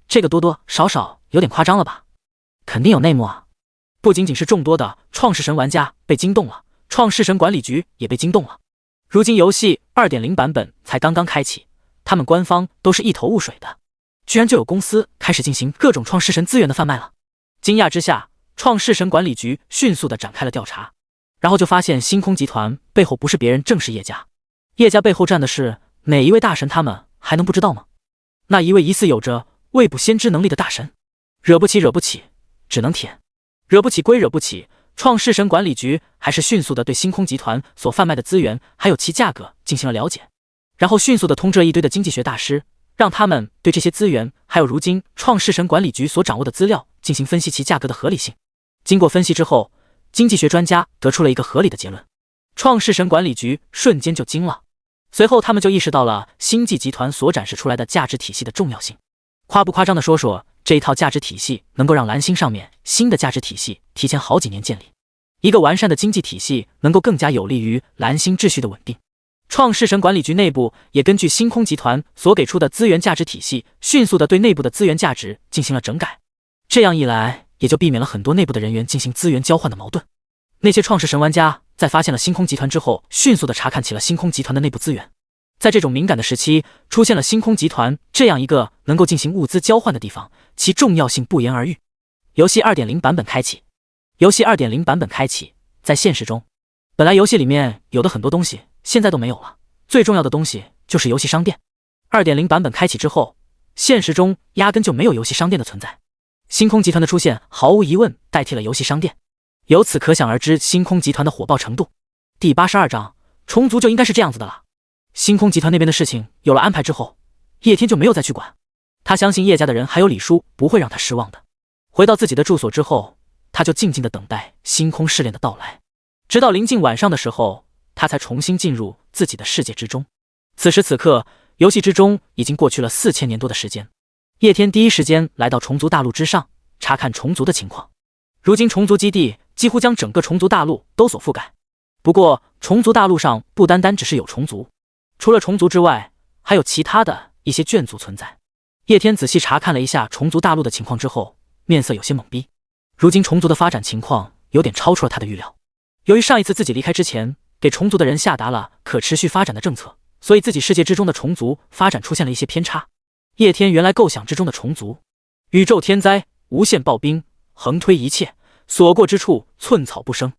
[SPEAKER 1] 这个多多少少有点夸张了吧？肯定有内幕啊！不仅仅是众多的创世神玩家被惊动了，创世神管理局也被惊动了。如今游戏 2.0 版本才刚刚开启，他们官方都是一头雾水的，居然就有公司开始进行各种创世神资源的贩卖了。惊讶之下，创世神管理局迅速的展开了调查，然后就发现星空集团背后不是别人，正是叶家。叶家背后站的是哪一位大神，他们还能不知道吗？那一位疑似有着未卜先知能力的大神。惹不起，只能舔。惹不起归惹不起，创世神管理局还是迅速的对星空集团所贩卖的资源还有其价格进行了了解，然后迅速的通知了一堆的经济学大师，让他们对这些资源还有如今创世神管理局所掌握的资料进行分析其价格的合理性。经过分析之后，经济学专家得出了一个合理的结论，创世神管理局瞬间就惊了。随后他们就意识到了星际集团所展示出来的价值体系的重要性。夸不夸张的说说，这一套价值体系能够让蓝星上面新的价值体系提前好几年建立，一个完善的经济体系能够更加有利于蓝星秩序的稳定。创世神管理局内部也根据星空集团所给出的资源价值体系，迅速的对内部的资源价值进行了整改。这样一来，也就避免了很多内部的人员进行资源交换的矛盾。那些创世神玩家在发现了星空集团之后，迅速的查看起了星空集团的内部资源。在这种敏感的时期，出现了星空集团这样一个能够进行物资交换的地方，其重要性不言而喻。游戏 2.0 版本开启。游戏 2.0 版本开启，在现实中，本来游戏里面有的很多东西现在都没有了，最重要的东西就是游戏商店。2.0 版本开启之后，现实中压根就没有游戏商店的存在。星空集团的出现毫无疑问代替了游戏商店，由此可想而知星空集团的火爆程度。第82章虫族就应该是这样子的了。星空集团那边的事情有了安排之后，叶天就没有再去管，他相信叶家的人还有李叔不会让他失望的。回到自己的住所之后，他就静静的等待星空试炼的到来，直到临近晚上的时候，他才重新进入自己的世界之中。此时此刻，游戏之中已经过去了4000年多的时间。叶天第一时间来到虫族大陆之上，查看虫族的情况。如今虫族基地几乎将整个虫族大陆都所覆盖，不过虫族大陆上不单单只是有虫族，除了虫族之外，还有其他的一些眷族存在。叶天仔细查看了一下虫族大陆的情况之后，面色有些懵逼。如今虫族的发展情况有点超出了他的预料。由于上一次自己离开之前，给虫族的人下达了可持续发展的政策，所以自己世界之中的虫族发展出现了一些偏差。叶天原来构想之中的虫族，宇宙天灾，无限暴冰，横推一切，所过之处寸草不生。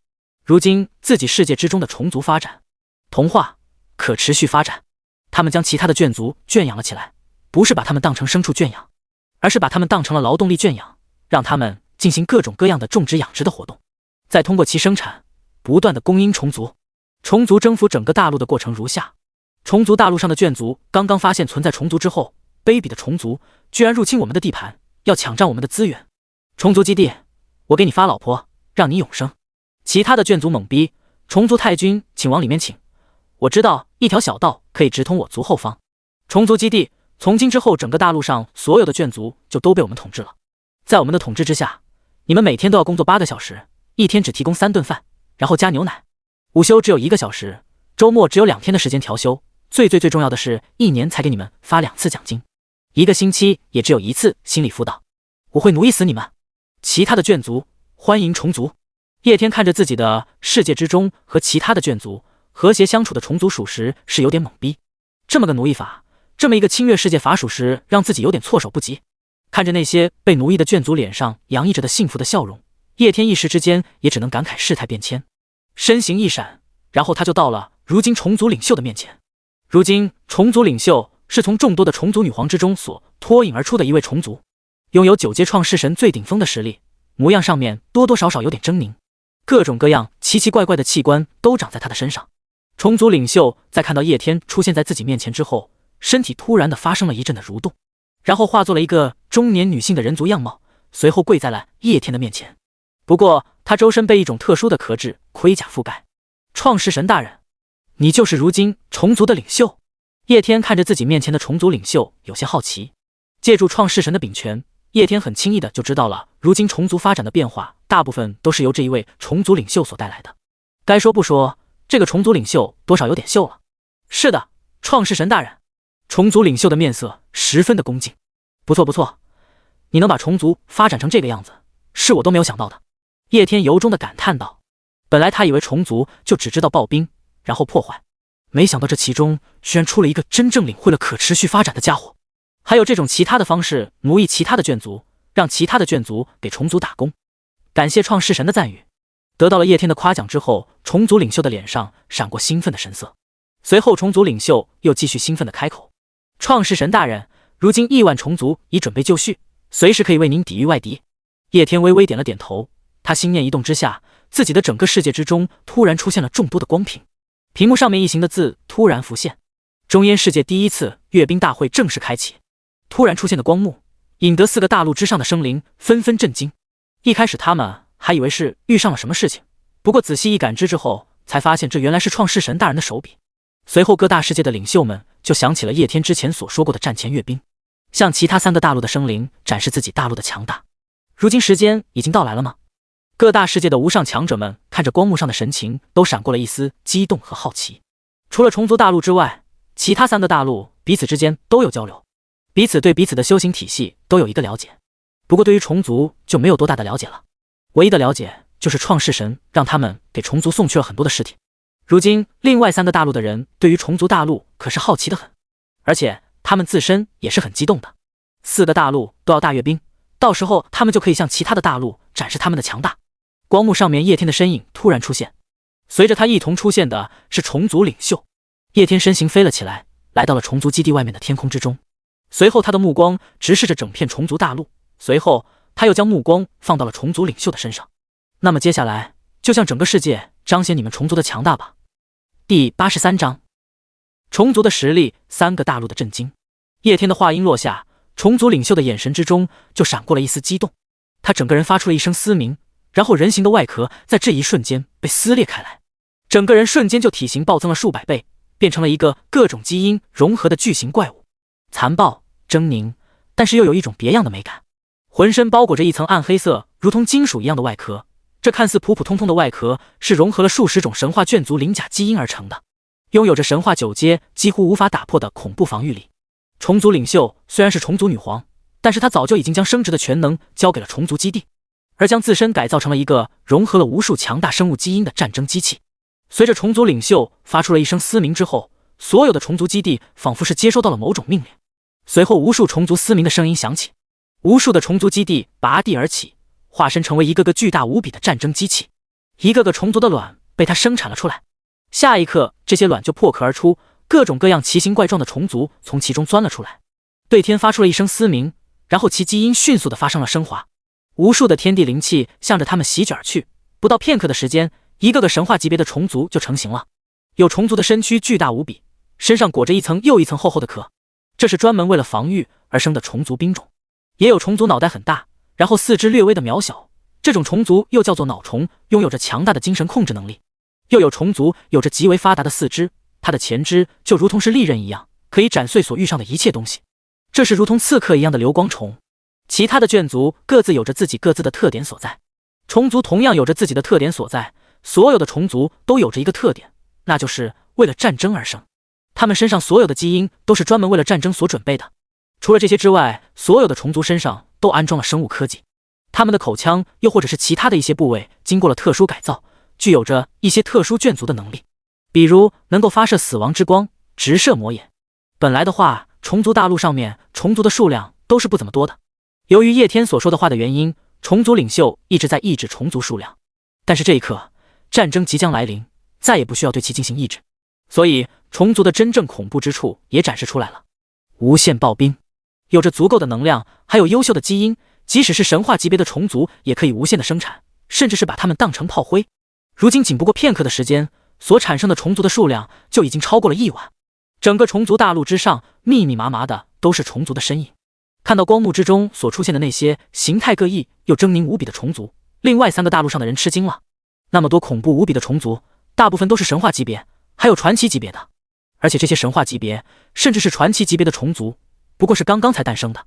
[SPEAKER 1] 如今自己世界之中的虫族发展，同化，可持续发展。他们将其他的眷族圈养了起来，不是把他们当成牲畜圈养，而是把他们当成了劳动力圈养，让他们进行各种各样的种植养殖的活动，再通过其生产不断的供应虫族。虫族征服整个大陆的过程如下：虫族大陆上的眷族刚刚发现存在虫族之后，卑鄙的虫族居然入侵我们的地盘，要抢占我们的资源。虫族基地，我给你发老婆，让你永生。其他的眷族懵逼，虫族太君请往里面请，我知道一条小道可以直通我族后方。虫族基地，从今之后整个大陆上所有的眷族就都被我们统治了。在我们的统治之下，你们每天都要工作8个小时，一天只提供3顿饭，然后加牛奶，午休只有1个小时，周末只有2天的时间调休，最重要的是1年才给你们发2次奖金，1个星期也只有1次心理辅导。我会奴役死你们。其他的眷族欢迎虫族。叶天看着自己的世界之中和其他的眷族和谐相处的虫族，属实是有点懵逼。这么个奴役法，这么一个侵略世界法，属实让自己有点措手不及。看着那些被奴役的眷族脸上洋溢着的幸福的笑容，叶天一时之间也只能感慨事态变迁。身形一闪，然后他就到了如今虫族领袖的面前。如今虫族领袖是从众多的虫族女皇之中所脱颖而出的一位虫族，拥有9阶创世神最顶峰的实力，模样上面多多少少有点狰狞，各种各样奇奇怪怪的器官都长在他的身上。虫族领袖在看到叶天出现在自己面前之后，身体突然的发生了一阵的蠕动，然后化作了一个中年女性的人族样貌，随后跪在了叶天的面前。不过他周身被一种特殊的壳质盔甲覆盖。创世神大人，你就是如今虫族的领袖？叶天看着自己面前的虫族领袖，有些好奇。借助创世神的柄权，叶天很轻易的就知道了，如今虫族发展的变化，大部分都是由这一位虫族领袖所带来的。该说不说，这个虫族领袖多少有点秀了。是的，创世神大人。虫族领袖的面色十分的恭敬。不错不错，你能把虫族发展成这个样子，是我都没有想到的。叶天由衷的感叹道。本来他以为虫族就只知道暴兵，然后破坏，没想到这其中居然出了一个真正领会了可持续发展的家伙。还有这种其他的方式奴役其他的眷族，让其他的眷族给虫族打工。感谢创世神的赞誉。得到了叶天的夸奖之后，虫族领袖的脸上闪过兴奋的神色。随后虫族领袖又继续兴奋的开口：创世神大人，如今亿万虫族已准备就绪，随时可以为您抵御外敌。叶天微微点了点头，他心念一动之下，自己的整个世界之中突然出现了众多的光屏，屏幕上面一行的字突然浮现：中烟世界第一次阅兵大会正式开启。突然出现的光幕引得4个大陆之上的生灵纷纷震惊。一开始他们还以为是遇上了什么事情，不过仔细一感知之后，才发现这原来是创世神大人的手笔。随后各大世界的领袖们就想起了叶天之前所说过的战前阅兵，向其他3个大陆的生灵展示自己大陆的强大。如今时间已经到来了吗？各大世界的无上强者们看着光幕上的神情，都闪过了一丝激动和好奇。除了虫族大陆之外，其他3个大陆彼此之间都有交流，彼此对彼此的修行体系都有一个了解。不过对于虫族就没有多大的了解了，唯一的了解就是创世神让他们给虫族送去了很多的尸体。如今另外3个大陆的人对于虫族大陆可是好奇的很，而且他们自身也是很激动的。4个大陆都要大阅兵，到时候他们就可以向其他的大陆展示他们的强大。光幕上面叶天的身影突然出现，随着他一同出现的是虫族领袖。叶天身形飞了起来，来到了虫族基地外面的天空之中。随后他的目光直视着整片虫族大陆，随后他又将目光放到了虫族领袖的身上。那么接下来就向整个世界彰显你们虫族的强大吧。第83章，虫族的实力，3个大陆的震惊。叶天的话音落下，虫族领袖的眼神之中就闪过了一丝激动，他整个人发出了一声嘶鸣，然后人形的外壳在这一瞬间被撕裂开来，整个人瞬间就体型暴增了数百倍，变成了一个各种基因融合的巨型怪物，残暴狰狞，但是又有一种别样的美感。浑身包裹着一层暗黑色如同金属一样的外壳，这看似普普通通的外壳是融合了数十种神话眷族鳞甲基因而成的，拥有着神话9阶几乎无法打破的恐怖防御力。虫族领袖虽然是虫族女皇，但是她早就已经将生殖的全能交给了虫族基地，而将自身改造成了一个融合了无数强大生物基因的战争机器。随着虫族领袖发出了一声嘶鸣之后，所有的虫族基地仿佛是接收到了某种命令，随后无数虫族嘶鸣的声音响起，无数的虫族基地拔地而起，化身成为一个个巨大无比的战争机器。一个个虫族的卵被它生产了出来，下一刻这些卵就破壳而出，各种各样奇形怪状的虫族从其中钻了出来。对天发出了一声嘶鸣，然后其基因迅速的发生了升华，无数的天地灵气向着他们席卷而去。不到片刻的时间，一个个神话级别的虫族就成型了。有虫族的身躯巨大无比，身上裹着一层又一层厚厚的壳，这是专门为了防御而生的虫族兵种。也有虫族脑袋很大，然后四肢略微的渺小，这种虫族又叫做脑虫，拥有着强大的精神控制能力。又有虫族有着极为发达的四肢，它的前肢就如同是利刃一样，可以斩碎所遇上的一切东西，这是如同刺客一样的流光虫。其他的眷族各自有着自己各自的特点所在，虫族同样有着自己的特点所在。所有的虫族都有着一个特点，那就是为了战争而生，他们身上所有的基因都是专门为了战争所准备的。除了这些之外，所有的虫族身上都安装了生物科技，他们的口腔又或者是其他的一些部位经过了特殊改造，具有着一些特殊眷族的能力，比如能够发射死亡之光，直射魔眼。本来的话，虫族大陆上面虫族的数量都是不怎么多的，由于叶天所说的话的原因，虫族领袖一直在抑制虫族数量，但是这一刻战争即将来临，再也不需要对其进行抑制，所以虫族的真正恐怖之处也展示出来了。无限暴兵，有着足够的能量，还有优秀的基因，即使是神话级别的虫族也可以无限的生产，甚至是把它们当成炮灰。如今仅不过片刻的时间，所产生的虫族的数量就已经超过了1万。整个虫族大陆之上，密密麻麻的都是虫族的身影。看到光幕之中所出现的那些形态各异又狰狞无比的虫族，另外3个大陆上的人吃惊了。那么多恐怖无比的虫族，大部分都是神话级别，还有传奇级别的。而且这些神话级别，甚至是传奇级别的虫族，不过是刚刚才诞生的，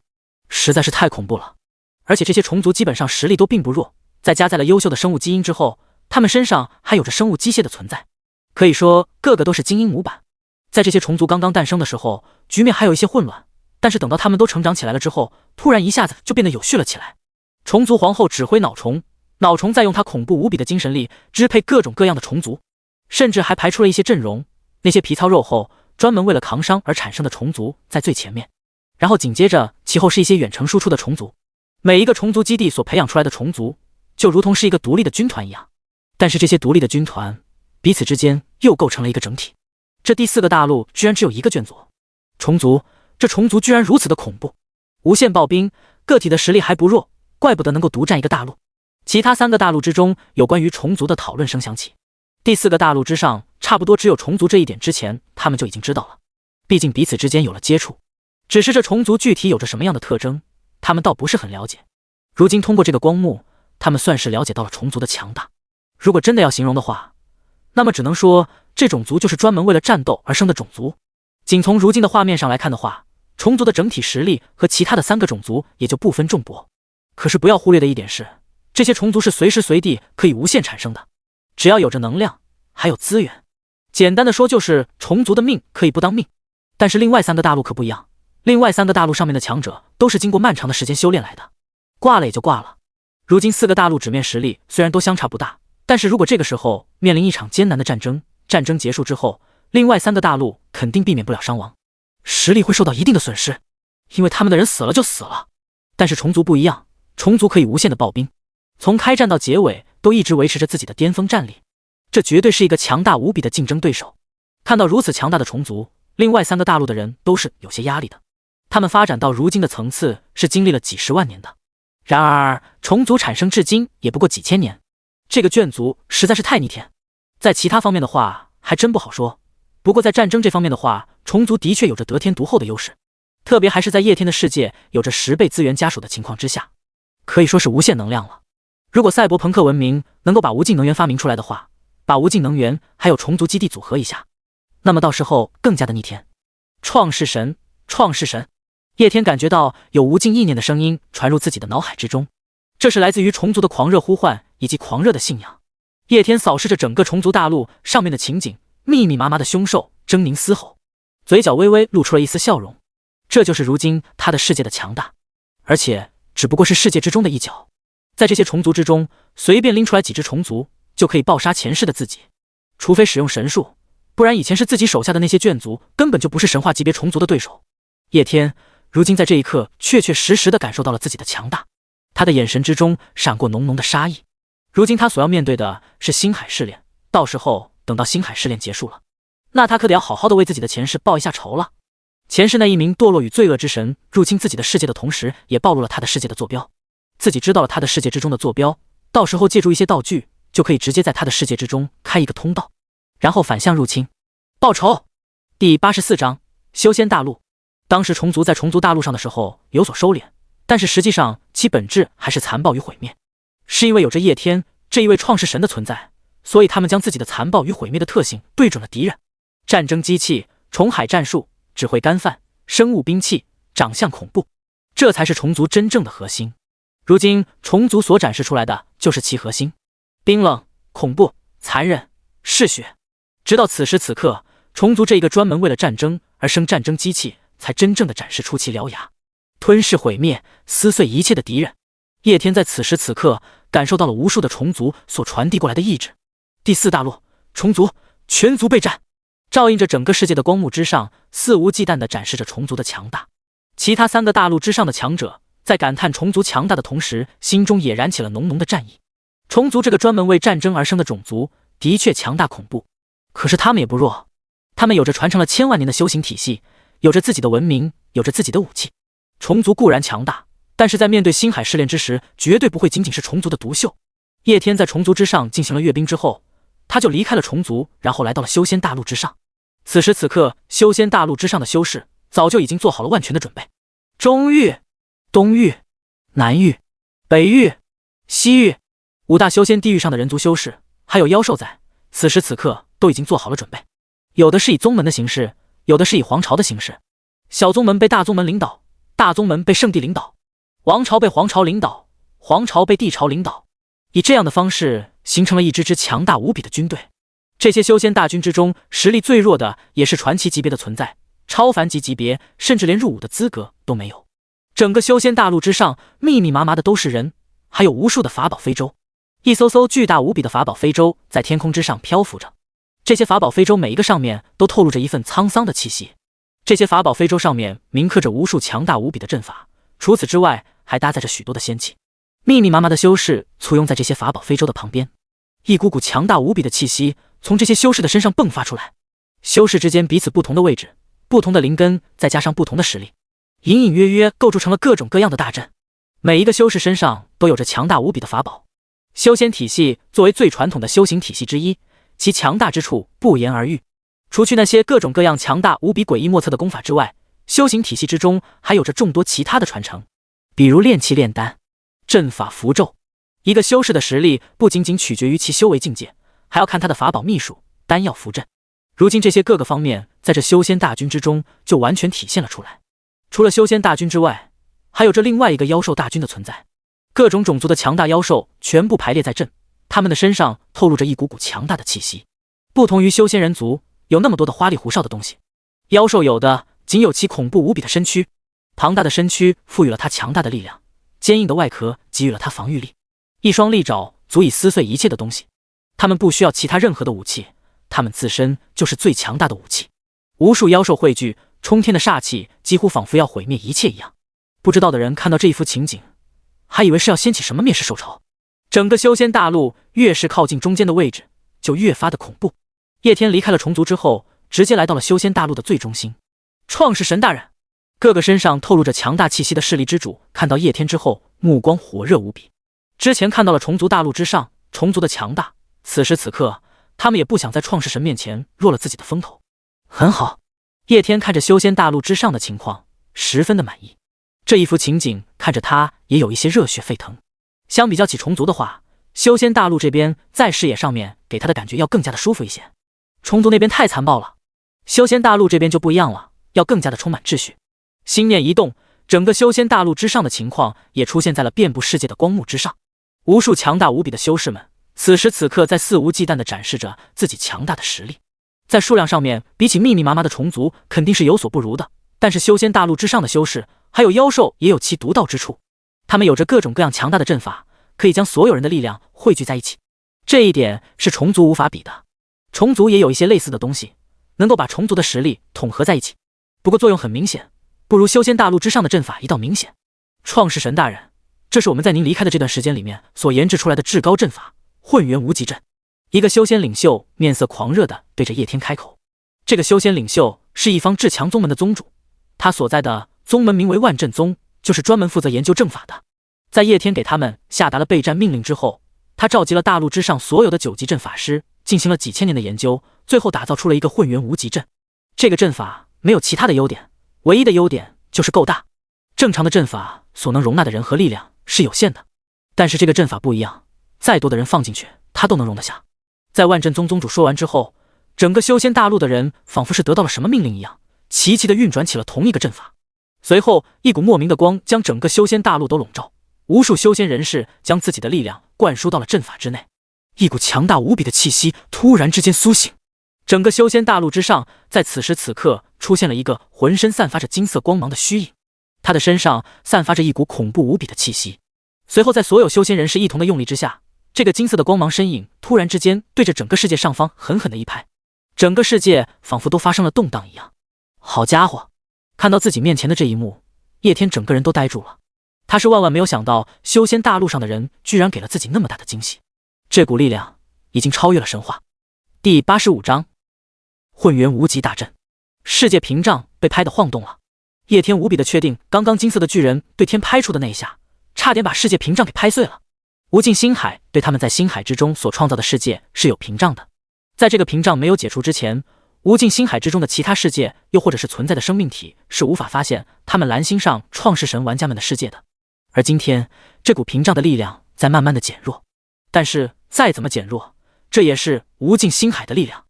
[SPEAKER 1] 实在是太恐怖了。而且这些虫族基本上实力都并不弱，在加在了优秀的生物基因之后，他们身上还有着生物机械的存在，可以说个个都是精英模板。在这些虫族刚刚诞生的时候，局面还有一些混乱，但是等到他们都成长起来了之后，突然一下子就变得有序了起来。虫族皇后指挥脑虫，脑虫再用他恐怖无比的精神力支配各种各样的虫族，甚至还排出了一些阵容，那些皮糙肉厚专门为了扛伤而产生的虫族在最前面，然后紧接着其后是一些远程输出的虫族。每一个虫族基地所培养出来的虫族就如同是一个独立的军团一样，但是这些独立的军团彼此之间又构成了一个整体。这第4个大陆居然只有一个眷族虫族，这虫族居然如此的恐怖，无限暴兵，个体的实力还不弱，怪不得能够独占一个大陆。其他3个大陆之中，有关于虫族的讨论声响起。第4个大陆之上，差不多只有虫族这一点之前他们就已经知道了，毕竟彼此之间有了接触，只是这虫族具体有着什么样的特征，他们倒不是很了解。如今通过这个光幕，他们算是了解到了虫族的强大。如果真的要形容的话，那么只能说这种族就是专门为了战斗而生的种族。仅从如今的画面上来看的话，虫族的整体实力和其他的3个种族也就不分众薄。可是不要忽略的一点是，这些虫族是随时随地可以无限产生的，只要有着能量还有资源。简单的说就是虫族的命可以不当命。但是另外3个大陆可不一样，另外3个大陆上面的强者都是经过漫长的时间修炼来的，挂了也就挂了。如今4个大陆纸面实力虽然都相差不大，但是如果这个时候面临一场艰难的战争，战争结束之后，另外3个大陆肯定避免不了伤亡，实力会受到一定的损失，因为他们的人死了就死了。但是虫族不一样，虫族可以无限的暴兵，从开战到结尾都一直维持着自己的巅峰战力，这绝对是一个强大无比的竞争对手。看到如此强大的虫族，另外3个大陆的人都是有些压力的。他们发展到如今的层次是经历了几十万年的，然而虫族产生至今也不过几千年，这个眷族实在是太逆天。在其他方面的话还真不好说，不过在战争这方面的话，虫族的确有着得天独厚的优势，特别还是在夜天的世界有着10倍资源家属的情况之下，可以说是无限能量了。如果赛博朋克文明能够把无尽能源发明出来的话，把无尽能源还有虫族基地组合一下，那么到时候更加的逆天。创世神，创世神！叶天感觉到有无尽意念的声音传入自己的脑海之中，这是来自于虫族的狂热呼唤以及狂热的信仰。叶天扫视着整个虫族大陆上面的情景，密密麻麻的凶兽狰狞嘶吼，嘴角微微露出了一丝笑容。这就是如今他的世界的强大，而且只不过是世界之中的一角。在这些虫族之中，随便拎出来几只虫族就可以暴杀前世的自己，除非使用神术，不然以前是自己手下的那些眷族根本就不是神话级别虫族的对手。叶天如今在这一刻确确实实地感受到了自己的强大，他的眼神之中闪过浓浓的杀意。如今他所要面对的是星海试炼，到时候等到星海试炼结束了，那他可得要好好的为自己的前世报一下仇了。前世那一名堕落与罪恶之神入侵自己的世界的同时，也暴露了他的世界的坐标。自己知道了他的世界之中的坐标，到时候借助一些道具，就可以直接在他的世界之中开一个通道，然后反向入侵报仇。第84章修仙大陆。当时虫族在虫族大陆上的时候有所收敛，但是实际上其本质还是残暴与毁灭。是因为有着叶天这一位创世神的存在，所以他们将自己的残暴与毁灭的特性对准了敌人。战争机器、虫海战术、智慧干饭、生物兵器、长相恐怖，这才是虫族真正的核心。如今虫族所展示出来的就是其核心：冰冷、恐怖、残忍、嗜血。直到此时此刻，虫族这一个专门为了战争而生战争机器才真正的展示出其獠牙，吞噬毁灭，撕碎一切的敌人。叶天在此时此刻感受到了无数的虫族所传递过来的意志。第4大陆，虫族全族备战。照映着整个世界的光幕之上，肆无忌惮地展示着虫族的强大。其他3个大陆之上的强者在感叹虫族强大的同时，心中也燃起了浓浓的战意。虫族这个专门为战争而生的种族的确强大恐怖，可是他们也不弱，他们有着传承了千万年的修行体系，有着自己的文明，有着自己的武器。虫族固然强大，但是在面对星海试炼之时，绝对不会仅仅是虫族的独秀。叶天在虫族之上进行了阅兵之后，他他就离开了虫族，然后来到了修仙大陆之上。此时此刻，修仙大陆之上的修士早就已经做好了万全的准备。中域、东域、南域、北域、西域，5大修仙地域上的人族修士还有妖兽在，此时此刻都已经做好了准备。有的是以宗门的形式，有的是以皇朝的形式。小宗门被大宗门领导，大宗门被圣地领导，王朝被皇朝领导，皇朝被帝朝领导，以这样的方式形成了一支强大无比的军队。这些修仙大军之中，实力最弱的也是传奇级别的存在，超凡级别甚至连入伍的资格都没有。整个修仙大陆之上，密密麻麻的都是人，还有无数的法宝非洲。一艘艘巨大无比的法宝非洲在天空之上漂浮着，这些法宝非洲每一个上面都透露着一份沧桑的气息。这些法宝非洲上面铭刻着无数强大无比的阵法，除此之外还搭载着许多的仙气。密密麻麻的修士簇拥在这些法宝非洲的旁边，一股股强大无比的气息从这些修士的身上迸发出来。修士之间彼此不同的位置，不同的灵根，再加上不同的实力，隐隐约约构筑成了各种各样的大阵。每一个修士身上都有着强大无比的法宝。修仙体系作为最传统的修行体系之一，其强大之处不言而喻。除去那些各种各样强大无比诡异莫测的功法之外，修行体系之中还有着众多其他的传承，比如炼气炼丹、阵法符咒。一个修士的实力不仅仅取决于其修为境界，还要看他的法宝秘术、丹药符阵。如今这些各个方面在这修仙大军之中就完全体现了出来。除了修仙大军之外，还有着另外一个妖兽大军的存在。各种种族的强大妖兽全部排列在阵，他们的身上透露着一股股强大的气息。不同于修仙人族有那么多的花里胡哨的东西，妖兽有的仅有其恐怖无比的身躯，庞大的身躯赋予了它强大的力量，坚硬的外壳给予了它防御力，一双利爪足以撕碎一切的东西。他们不需要其他任何的武器，他们自身就是最强大的武器。无数妖兽汇聚，冲天的煞气几乎仿佛要毁灭一切一样。不知道的人看到这一幅情景，还以为是要掀起什么灭世受潮。整个修仙大陆越是靠近中间的位置，就越发的恐怖。叶天离开了虫族之后，直接来到了修仙大陆的最中心。创世神大人，各个身上透露着强大气息的势力之主看到叶天之后，目光火热无比。之前看到了虫族大陆之上虫族的强大，此时此刻他们也不想在创世神面前弱了自己的风头。很好，叶天看着修仙大陆之上的情况，十分的满意。这一幅情景看着他也有一些热血沸腾。相比较起虫族的话，修仙大陆这边在视野上面给他的感觉要更加的舒服一些。虫族那边太残暴了，修仙大陆这边就不一样了，要更加的充满秩序。心念一动，整个修仙大陆之上的情况也出现在了遍布世界的光幕之上。无数强大无比的修士们此时此刻在肆无忌惮地展示着自己强大的实力。在数量上面比起密密麻麻的虫族肯定是有所不如的，但是修仙大陆之上的修士还有妖兽也有其独到之处，他们有着各种各样强大的阵法，可以将所有人的力量汇聚在一起，这一点是虫族无法比的。虫族也有一些类似的东西，能够把虫族的实力统合在一起，不过作用很明显，不如修仙大陆之上的阵法一道明显。创世神大人，这是我们在您离开的这段时间里面所研制出来的至高阵法混元无极阵。一个修仙领袖面色狂热地对着叶天开口。这个修仙领袖是一方至强宗门的宗主，他所在的宗门名为万阵宗，就是专门负责研究阵法的。在叶天给他们下达了备战命令之后，他召集了大陆之上所有的9级阵法师，进行了几千年的研究，最后打造出了一个混元无极阵。这个阵法没有其他的优点，唯一的优点就是够大。正常的阵法所能容纳的人和力量是有限的，但是这个阵法不一样，再多的人放进去，他都能容得下。在万阵宗宗主说完之后，整个修仙大陆的人仿佛是得到了什么命令一样，齐齐地运转起了同一个阵法。随后一股莫名的光将整个修仙大陆都笼罩，无数修仙人士将自己的力量灌输到了阵法之内，一股强大无比的气息突然之间苏醒。整个修仙大陆之上，在此时此刻出现了一个浑身散发着金色光芒的虚影，他的身上散发着一股恐怖无比的气息。随后在所有修仙人士一同的用力之下，这个金色的光芒身影突然之间对着整个世界上方狠狠的一拍，整个世界仿佛都发生了动荡一样。好家伙，看到自己面前的这一幕，叶天整个人都呆住了。他是万万没有想到，修仙大陆上的人居然给了自己那么大的惊喜，这股力量已经超越了神话。第85章混元无极大阵。世界屏障被拍得晃动了，叶天无比的确定，刚刚金色的巨人对天拍出的那一下，差点把世界屏障给拍碎了。无尽星海对他们在星海之中所创造的世界是有屏障的，在这个屏障没有解除之前，无尽星海之中的其他世界，又或者是存在的生命体，是无法发现他们蓝星上创世神玩家们的世界的。而今天，这股屏障的力量在慢慢的减弱，但是再怎么减弱，这也是无尽星海的力量。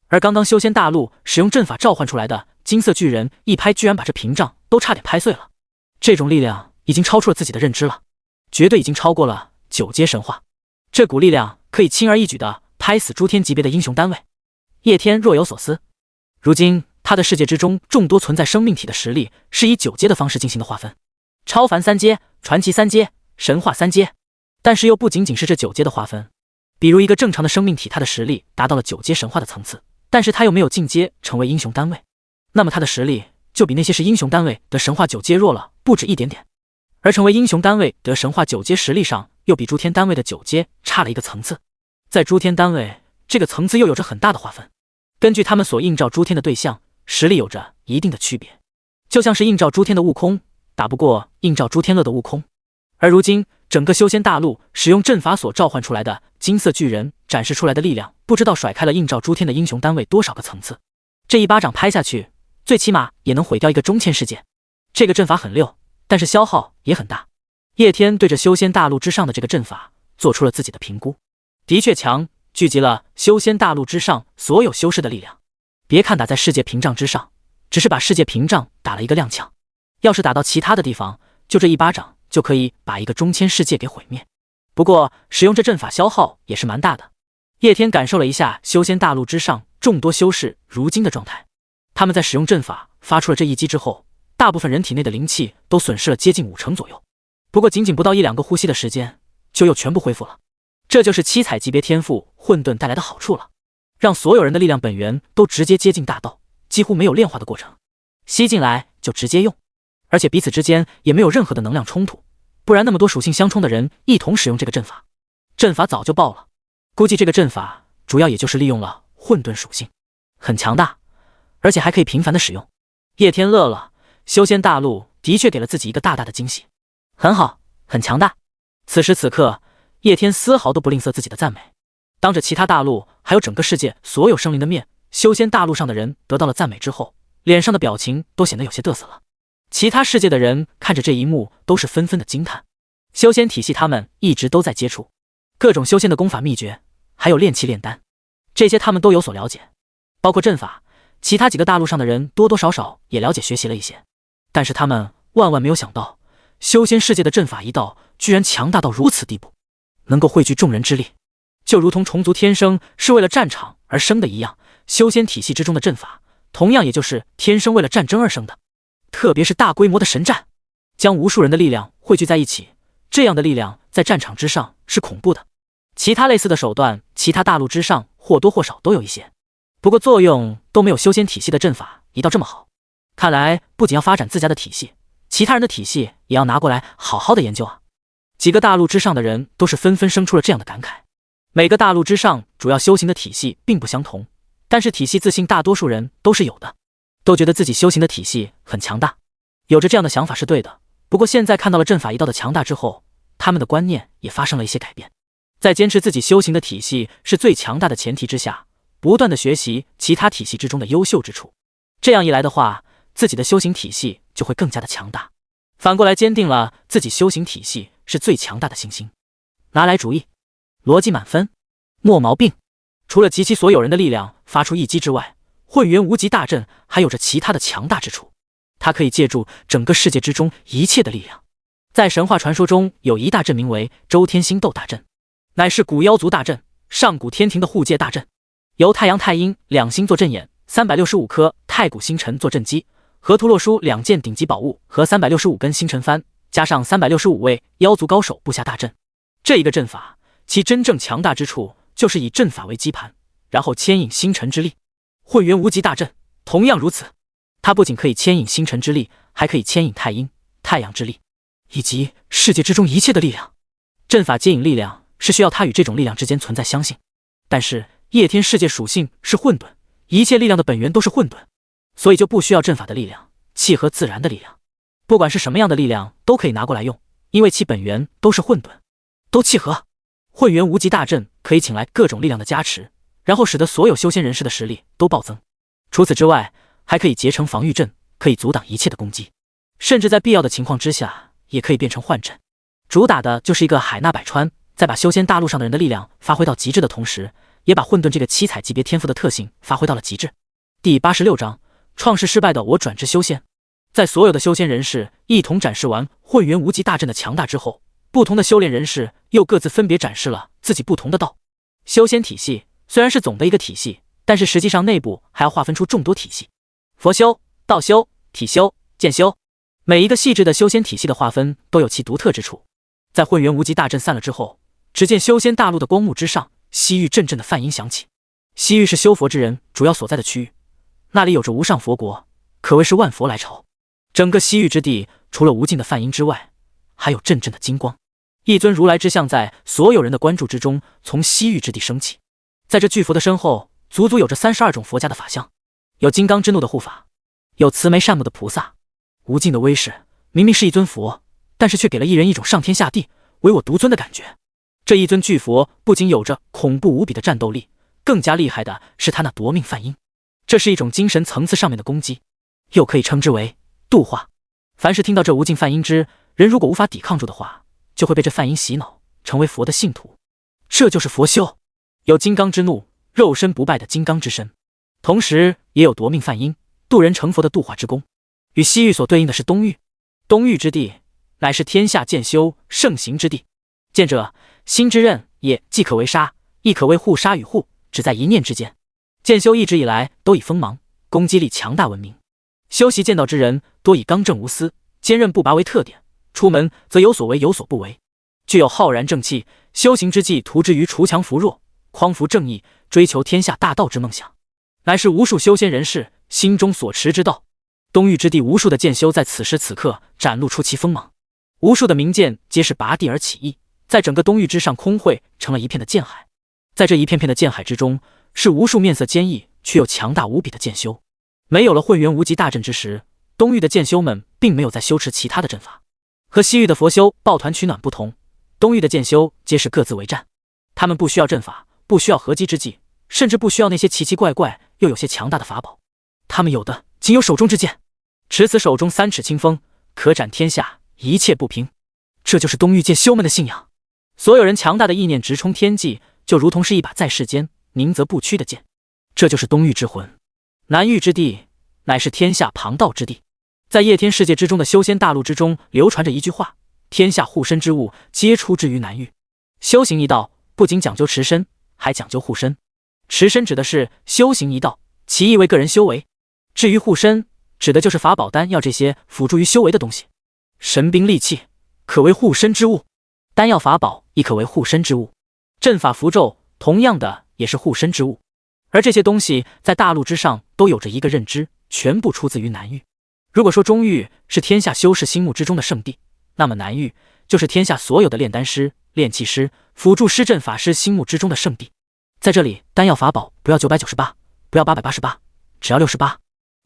[SPEAKER 1] 而刚刚修仙大陆使用阵法召唤出来的金色巨人，一拍居然把这屏障都差点拍碎了。这种力量已经超出了自己的认知了，绝对已经超过了9阶神话。这股力量可以轻而易举的拍死诸天级别的英雄单位。叶天若有所思，如今他的世界之中众多存在生命体的实力是以9阶的方式进行的划分，超凡3阶、传奇3阶、神话3阶。但是又不仅仅是这9阶的划分，比如一个正常的生命体，他的实力达到了9阶神话的层次，但是他又没有进阶成为英雄单位，那么他的实力就比那些是英雄单位的神话9阶弱了不止一点点。而成为英雄单位的神话9阶实力上，又比诸天单位的9阶差了一个层次。在诸天单位这个层次又有着很大的划分，根据他们所映照诸天的对象，实力有着一定的区别。就像是映照诸天的悟空，打不过映照诸天乐的悟空。而如今整个修仙大陆使用阵法所召唤出来的金色巨人展示出来的力量，不知道甩开了映照诸天的英雄单位多少个层次。这一巴掌拍下去，最起码也能毁掉一个中千世界。这个阵法很溜，但是消耗也很大。叶天对着修仙大陆之上的这个阵法做出了自己的评估，的确强，聚集了修仙大陆之上所有修士的力量。别看打在世界屏障之上，只是把世界屏障打了一个踉跄，要是打到其他的地方，就这一巴掌就可以把一个中千世界给毁灭。不过使用这阵法消耗也是蛮大的。叶天感受了一下修仙大陆之上众多修士如今的状态，他们在使用阵法发出了这一击之后，大部分人体内的灵气都损失了接近50%左右，不过仅仅不到1-2个呼吸的时间，就又全部恢复了。这就是七彩级别天赋混沌带来的好处了，让所有人的力量本源都直接接近大道，几乎没有炼化的过程，吸进来就直接用，而且彼此之间也没有任何的能量冲突，不然那么多属性相冲的人一同使用这个阵法，阵法早就爆了。估计这个阵法主要也就是利用了混沌属性，很强大，而且还可以频繁的使用。叶天乐了，修仙大陆的确给了自己一个大大的惊喜，很好，很强大。此时此刻，叶天丝毫都不吝啬自己的赞美。当着其他大陆还有整个世界所有生灵的面，修仙大陆上的人得到了赞美之后，脸上的表情都显得有些嘚瑟了。其他世界的人看着这一幕都是纷纷的惊叹。修仙体系他们一直都在接触，各种修仙的功法秘诀，还有炼器炼丹，这些他们都有所了解，包括阵法，其他几个大陆上的人多多少少也了解学习了一些。但是他们万万没有想到，修仙世界的阵法一道居然强大到如此地步，能够汇聚众人之力，就如同虫族天生是为了战场而生的一样，修仙体系之中的阵法同样也就是天生为了战争而生的。特别是大规模的神战，将无数人的力量汇聚在一起，这样的力量在战场之上是恐怖的。其他类似的手段，其他大陆之上或多或少都有一些，不过作用都没有修仙体系的阵法一道这么好。看来不仅要发展自家的体系，其他人的体系也要拿过来好好的研究啊。几个大陆之上的人都是纷纷生出了这样的感慨。每个大陆之上主要修行的体系并不相同，但是体系自信大多数人都是有的，都觉得自己修行的体系很强大，有着这样的想法是对的。不过现在看到了阵法一道的强大之后，他们的观念也发生了一些改变。在坚持自己修行的体系是最强大的前提之下，不断的学习其他体系之中的优秀之处，这样一来的话，自己的修行体系就会更加的强大，反过来坚定了自己修行体系是最强大的信心。拿来主义，逻辑满分，没毛病。除了集齐所有人的力量发出一击之外，混元无极大阵还有着其他的强大之处，它可以借助整个世界之中一切的力量。在神话传说中有一大阵名为周天星斗大阵，乃是古妖族大阵，上古天庭的护戒大阵，由太阳太阴两星做阵眼，365颗太古星辰做阵基，河图洛书2件顶级宝物和365根星辰幡，加上365位妖族高手布下大阵。这一个阵法，其真正强大之处就是以阵法为基盘，然后牵引星辰之力。混元无极大阵同样如此，它不仅可以牵引星辰之力，还可以牵引太阴、太阳之力，以及世界之中一切的力量。阵法接引力量是需要它与这种力量之间存在相信，但是叶天世界属性是混沌，一切力量的本源都是混沌，所以就不需要阵法的力量，契合自然的力量。不管是什么样的力量都可以拿过来用，因为其本源都是混沌，都契合。混元无极大阵可以请来各种力量的加持，然后使得所有修仙人士的实力都暴增。除此之外，还可以结成防御阵，可以阻挡一切的攻击，甚至在必要的情况之下，也可以变成幻阵。主打的就是一个海纳百川，在把修仙大陆上的人的力量发挥到极致的同时，也把混沌这个七彩级别天赋的特性发挥到了极致。第86章，创世失败的我转至修仙。在所有的修仙人士一同展示完混元无极大阵的强大之后，不同的修炼人士又各自分别展示了自己不同的道。修仙体系虽然是总的一个体系，但是实际上内部还要划分出众多体系：佛修、道修、体修、剑修。每一个细致的修仙体系的划分都有其独特之处。在混元无极大阵散了之后，只见修仙大陆的光幕之上，西域阵阵的梵音响起。西域是修佛之人主要所在的区域，那里有着无上佛国，可谓是万佛来朝。整个西域之地，除了无尽的梵音之外，还有阵阵的金光。一尊如来之像在所有人的关注之中从西域之地升起。在这巨佛的身后，足足有着32种佛家的法相，有金刚之怒的护法，有慈眉善目的菩萨。无尽的威势，明明是一尊佛，但是却给了一人一种上天下地唯我独尊的感觉。这一尊巨佛不仅有着恐怖无比的战斗力，更加厉害的是他那夺命梵音，这是一种精神层次上面的攻击，又可以称之为度化。凡是听到这无尽梵音之人，如果无法抵抗住的话，就会被这梵音洗脑，成为佛的信徒。这就是佛修，有金刚之怒，肉身不败的金刚之身，同时也有夺命梵音，渡人成佛的度化之功。与西域所对应的是东域，东域之地乃是天下剑修盛行之地。剑者，心之刃也，既可为杀，亦可为护。杀与护只在一念之间。剑修一直以来都以锋芒、攻击力强大闻名。修习剑道之人多以刚正无私、坚韧不拔为特点，出门则有所为有所不为，具有浩然正气。修行之际，图之于除强扶弱、匡扶正义、追求天下大道之梦想，乃是无数修仙人士心中所持之道。东域之地，无数的剑修在此时此刻展露出其锋芒，无数的名剑皆是拔地而起义，在整个东域之上空汇成了一片的剑海。在这一片片的剑海之中，是无数面色坚毅却又强大无比的剑修。没有了混元无极大阵之时，东域的剑修们并没有再修持其他的阵法。和西域的佛修抱团取暖不同，东域的剑修皆是各自为战，他们不需要阵法，不需要合击之计，甚至不需要那些奇奇怪怪又有些强大的法宝，他们有的仅有手中之剑，持此手中3尺清风，可斩天下一切不平。这就是东域剑修们的信仰。所有人强大的意念直冲天际，就如同是一把在世间宁则不屈的剑，这就是东域之魂。南域之地乃是天下旁道之地，在夜天世界之中的修仙大陆之中流传着一句话：天下护身之物皆出之于南域。修行一道不仅讲究持身，还讲究护身。持身指的是修行一道，其意为个人修为；至于护身，指的就是法宝丹药这些辅助于修为的东西。神兵利器可为护身之物，丹药法宝亦可为护身之物，阵法符咒同样的也是护身之物。而这些东西在大陆之上都有着一个认知，全部出自于南域。如果说中域是天下修士心目之中的圣地，那么南域就是天下所有的炼丹师、炼器师、辅助施阵法师心目之中的圣地。在这里，丹药法宝不要998，不要888，只要68，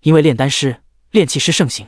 [SPEAKER 1] 因为炼丹师、炼器师盛行，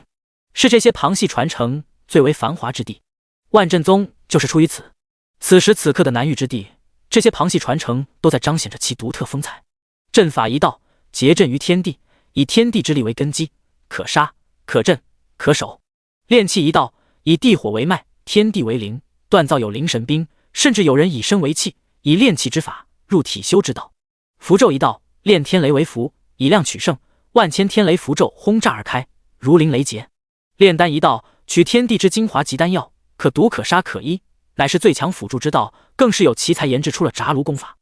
[SPEAKER 1] 是这些旁系传承最为繁华之地。万阵宗就是出于此。此时此刻的南域之地，这些旁系传承都在彰显着其独特风采。阵法一道，结阵于天地，以天地之力为根基，可杀可镇可守。炼器一道，以地火为脉，天地为灵，锻造有灵神兵，甚至有人以身为器，以炼器之法入体修之道。符咒一道，炼天雷为符，以量取胜，万千天雷符咒轰炸而开，如临雷劫。炼丹一道，取天地之精华及丹药，可毒可杀可医，乃是最强辅助之道，更是有奇才研制出了炸炉功法。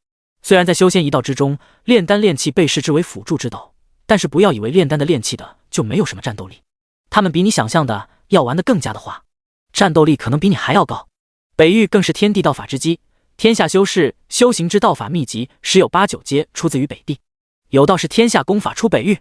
[SPEAKER 1] 虽然在修仙一道之中，炼丹炼器被视之为辅助之道，但是不要以为炼丹的炼器的就没有什么战斗力，他们比你想象的要玩得更加的花，战斗力可能比你还要高。北域更是天地道法之基，天下修士修行之道法秘籍十有8、9皆出自于北地。有道是天下功法出北域，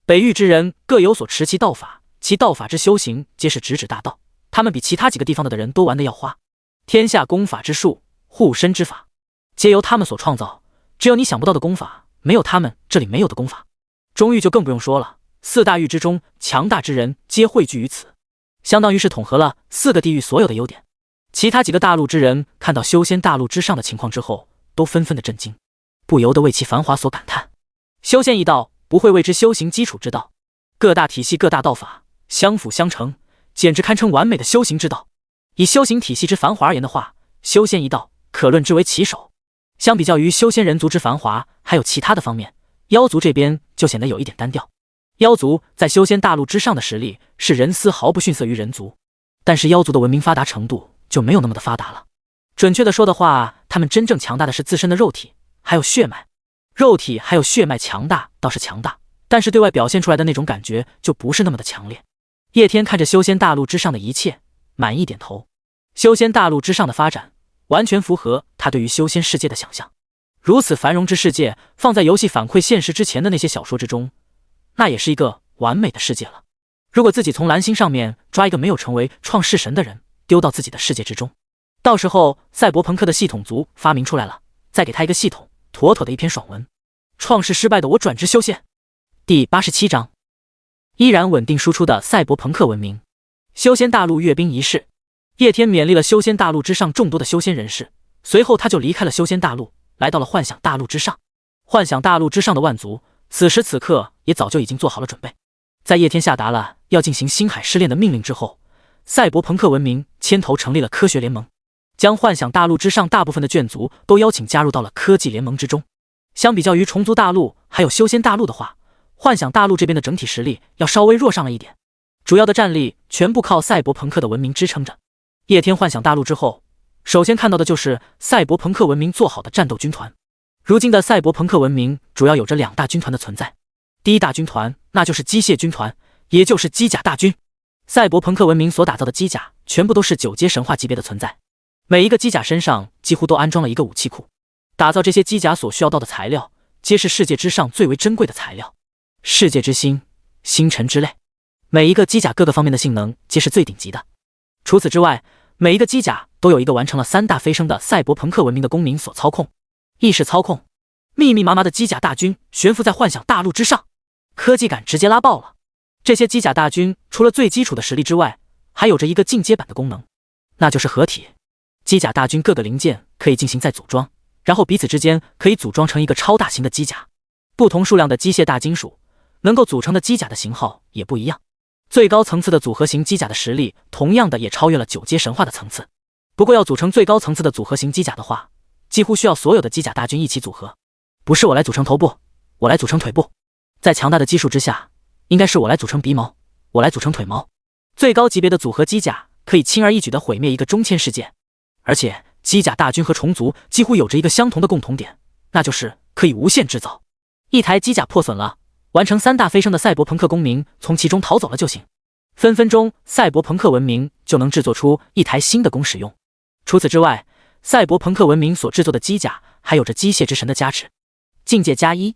[SPEAKER 1] 北域之人各有所持其道法，其道法之修行皆是直指大道，他们比其他几个地方的人都玩得要花。天下功法之术、护身之法，皆由他们所创造，只有你想不到的功法，没有他们这里没有的功法。中域就更不用说了，4大域之中强大之人皆汇聚于此，相当于是统合了4个地域所有的优点。其他几个大陆之人看到修仙大陆之上的情况之后，都纷纷的震惊。不由得为其繁华所感叹。修仙一道不会谓之修行基础之道，各大体系各大道法相辅相成，简直堪称完美的修行之道。以修行体系之繁华而言的话，修仙一道可论之为其首。相比较于修仙人族之繁华，还有其他的方面，妖族这边就显得有一点单调。妖族在修仙大陆之上的实力是人丝毫不逊色于人族，但是妖族的文明发达程度就没有那么的发达了。准确的说的话，他们真正强大的是自身的肉体还有血脉。肉体还有血脉强大倒是强大，但是对外表现出来的那种感觉就不是那么的强烈。叶天看着修仙大陆之上的一切，满意点头。修仙大陆之上的发展完全符合他对于修仙世界的想象。如此繁荣之世界，放在游戏反馈现实之前的那些小说之中，那也是一个完美的世界了。如果自己从蓝星上面抓一个没有成为创世神的人，丢到自己的世界之中，到时候赛博朋克的系统族发明出来了，再给他一个系统，妥妥的一篇爽文。创世失败的我转职修仙。第87章，依然稳定输出的赛博朋克文明。修仙大陆阅兵仪式，叶天勉励了修仙大陆之上众多的修仙人士，随后他就离开了修仙大陆，来到了幻想大陆之上。幻想大陆之上的万族此时此刻也早就已经做好了准备。在叶天下达了要进行星海试炼的命令之后，赛博朋克文明牵头成立了科学联盟，将幻想大陆之上大部分的眷族都邀请加入到了科技联盟之中。相比较于虫族大陆还有修仙大陆的话，幻想大陆这边的整体实力要稍微弱上了一点，主要的战力全部靠赛博朋克的文明支撑着。叶天幻想大陆之后，首先看到的就是赛博朋克文明做好的战斗军团。如今的赛博朋克文明主要有着两大军团的存在，第一大军团那就是机械军团，也就是机甲大军。赛博朋克文明所打造的机甲全部都是9阶神话级别的存在，每一个机甲身上几乎都安装了一个武器库。打造这些机甲所需要到的材料，皆是世界之上最为珍贵的材料，世界之星、星辰之类。每一个机甲各个方面的性能皆是最顶级的。除此之外，每一个机甲都有一个完成了3大飞升的赛博朋克文明的公民所操控。意识操控，密密麻麻的机甲大军悬浮在幻想大陆之上，科技感直接拉爆了。这些机甲大军除了最基础的实力之外，还有着一个进阶版的功能，那就是合体。机甲大军各个零件可以进行再组装，然后彼此之间可以组装成一个超大型的机甲。不同数量的机械大金属能够组成的机甲的型号也不一样。最高层次的组合型机甲的实力同样的也超越了9阶神话的层次。不过要组成最高层次的组合型机甲的话，几乎需要所有的机甲大军一起组合，不是我来组成头部，我来组成腿部，在强大的基数之下，应该是我来组成鼻毛，我来组成腿毛。最高级别的组合机甲可以轻而易举地毁灭一个中千世界。而且机甲大军和虫族几乎有着一个相同的共同点，那就是可以无限制造。一台机甲破损了，完成3大飞升的赛博朋克公民从其中逃走了就行，分分钟赛博朋克文明就能制作出一台新的供使用。除此之外，赛博朋克文明所制作的机甲还有着机械之神的加持，境界+1，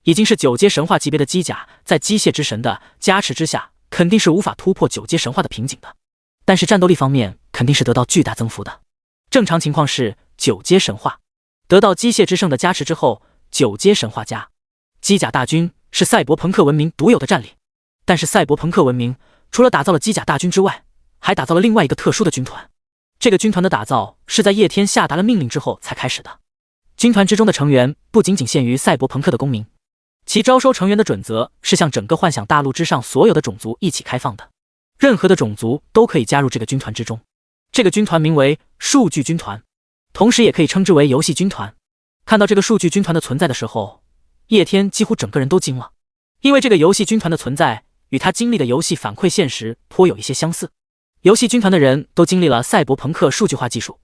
[SPEAKER 1] 已经是9阶神话级别的机甲，在机械之神的加持之下，肯定是无法突破9阶神话的瓶颈的。但是战斗力方面肯定是得到巨大增幅的。正常情况是9阶神话，得到机械之圣的加持之后，9阶神话加机甲大军是赛博朋克文明独有的战力。但是赛博朋克文明除了打造了机甲大军之外，还打造了另外一个特殊的军团。这个军团的打造是在叶天下达了命令之后才开始的。军团之中的成员不仅仅限于赛博朋克的公民，其招收成员的准则是向整个幻想大陆之上所有的种族一起开放的，任何的种族都可以加入这个军团之中。这个军团名为数据军团，同时也可以称之为游戏军团。看到这个数据军团的存在的时候，叶天几乎整个人都惊了，因为这个游戏军团的存在与他经历的游戏反馈现实颇有一些相似。游戏军团的人都经历了赛博朋克数据化技术，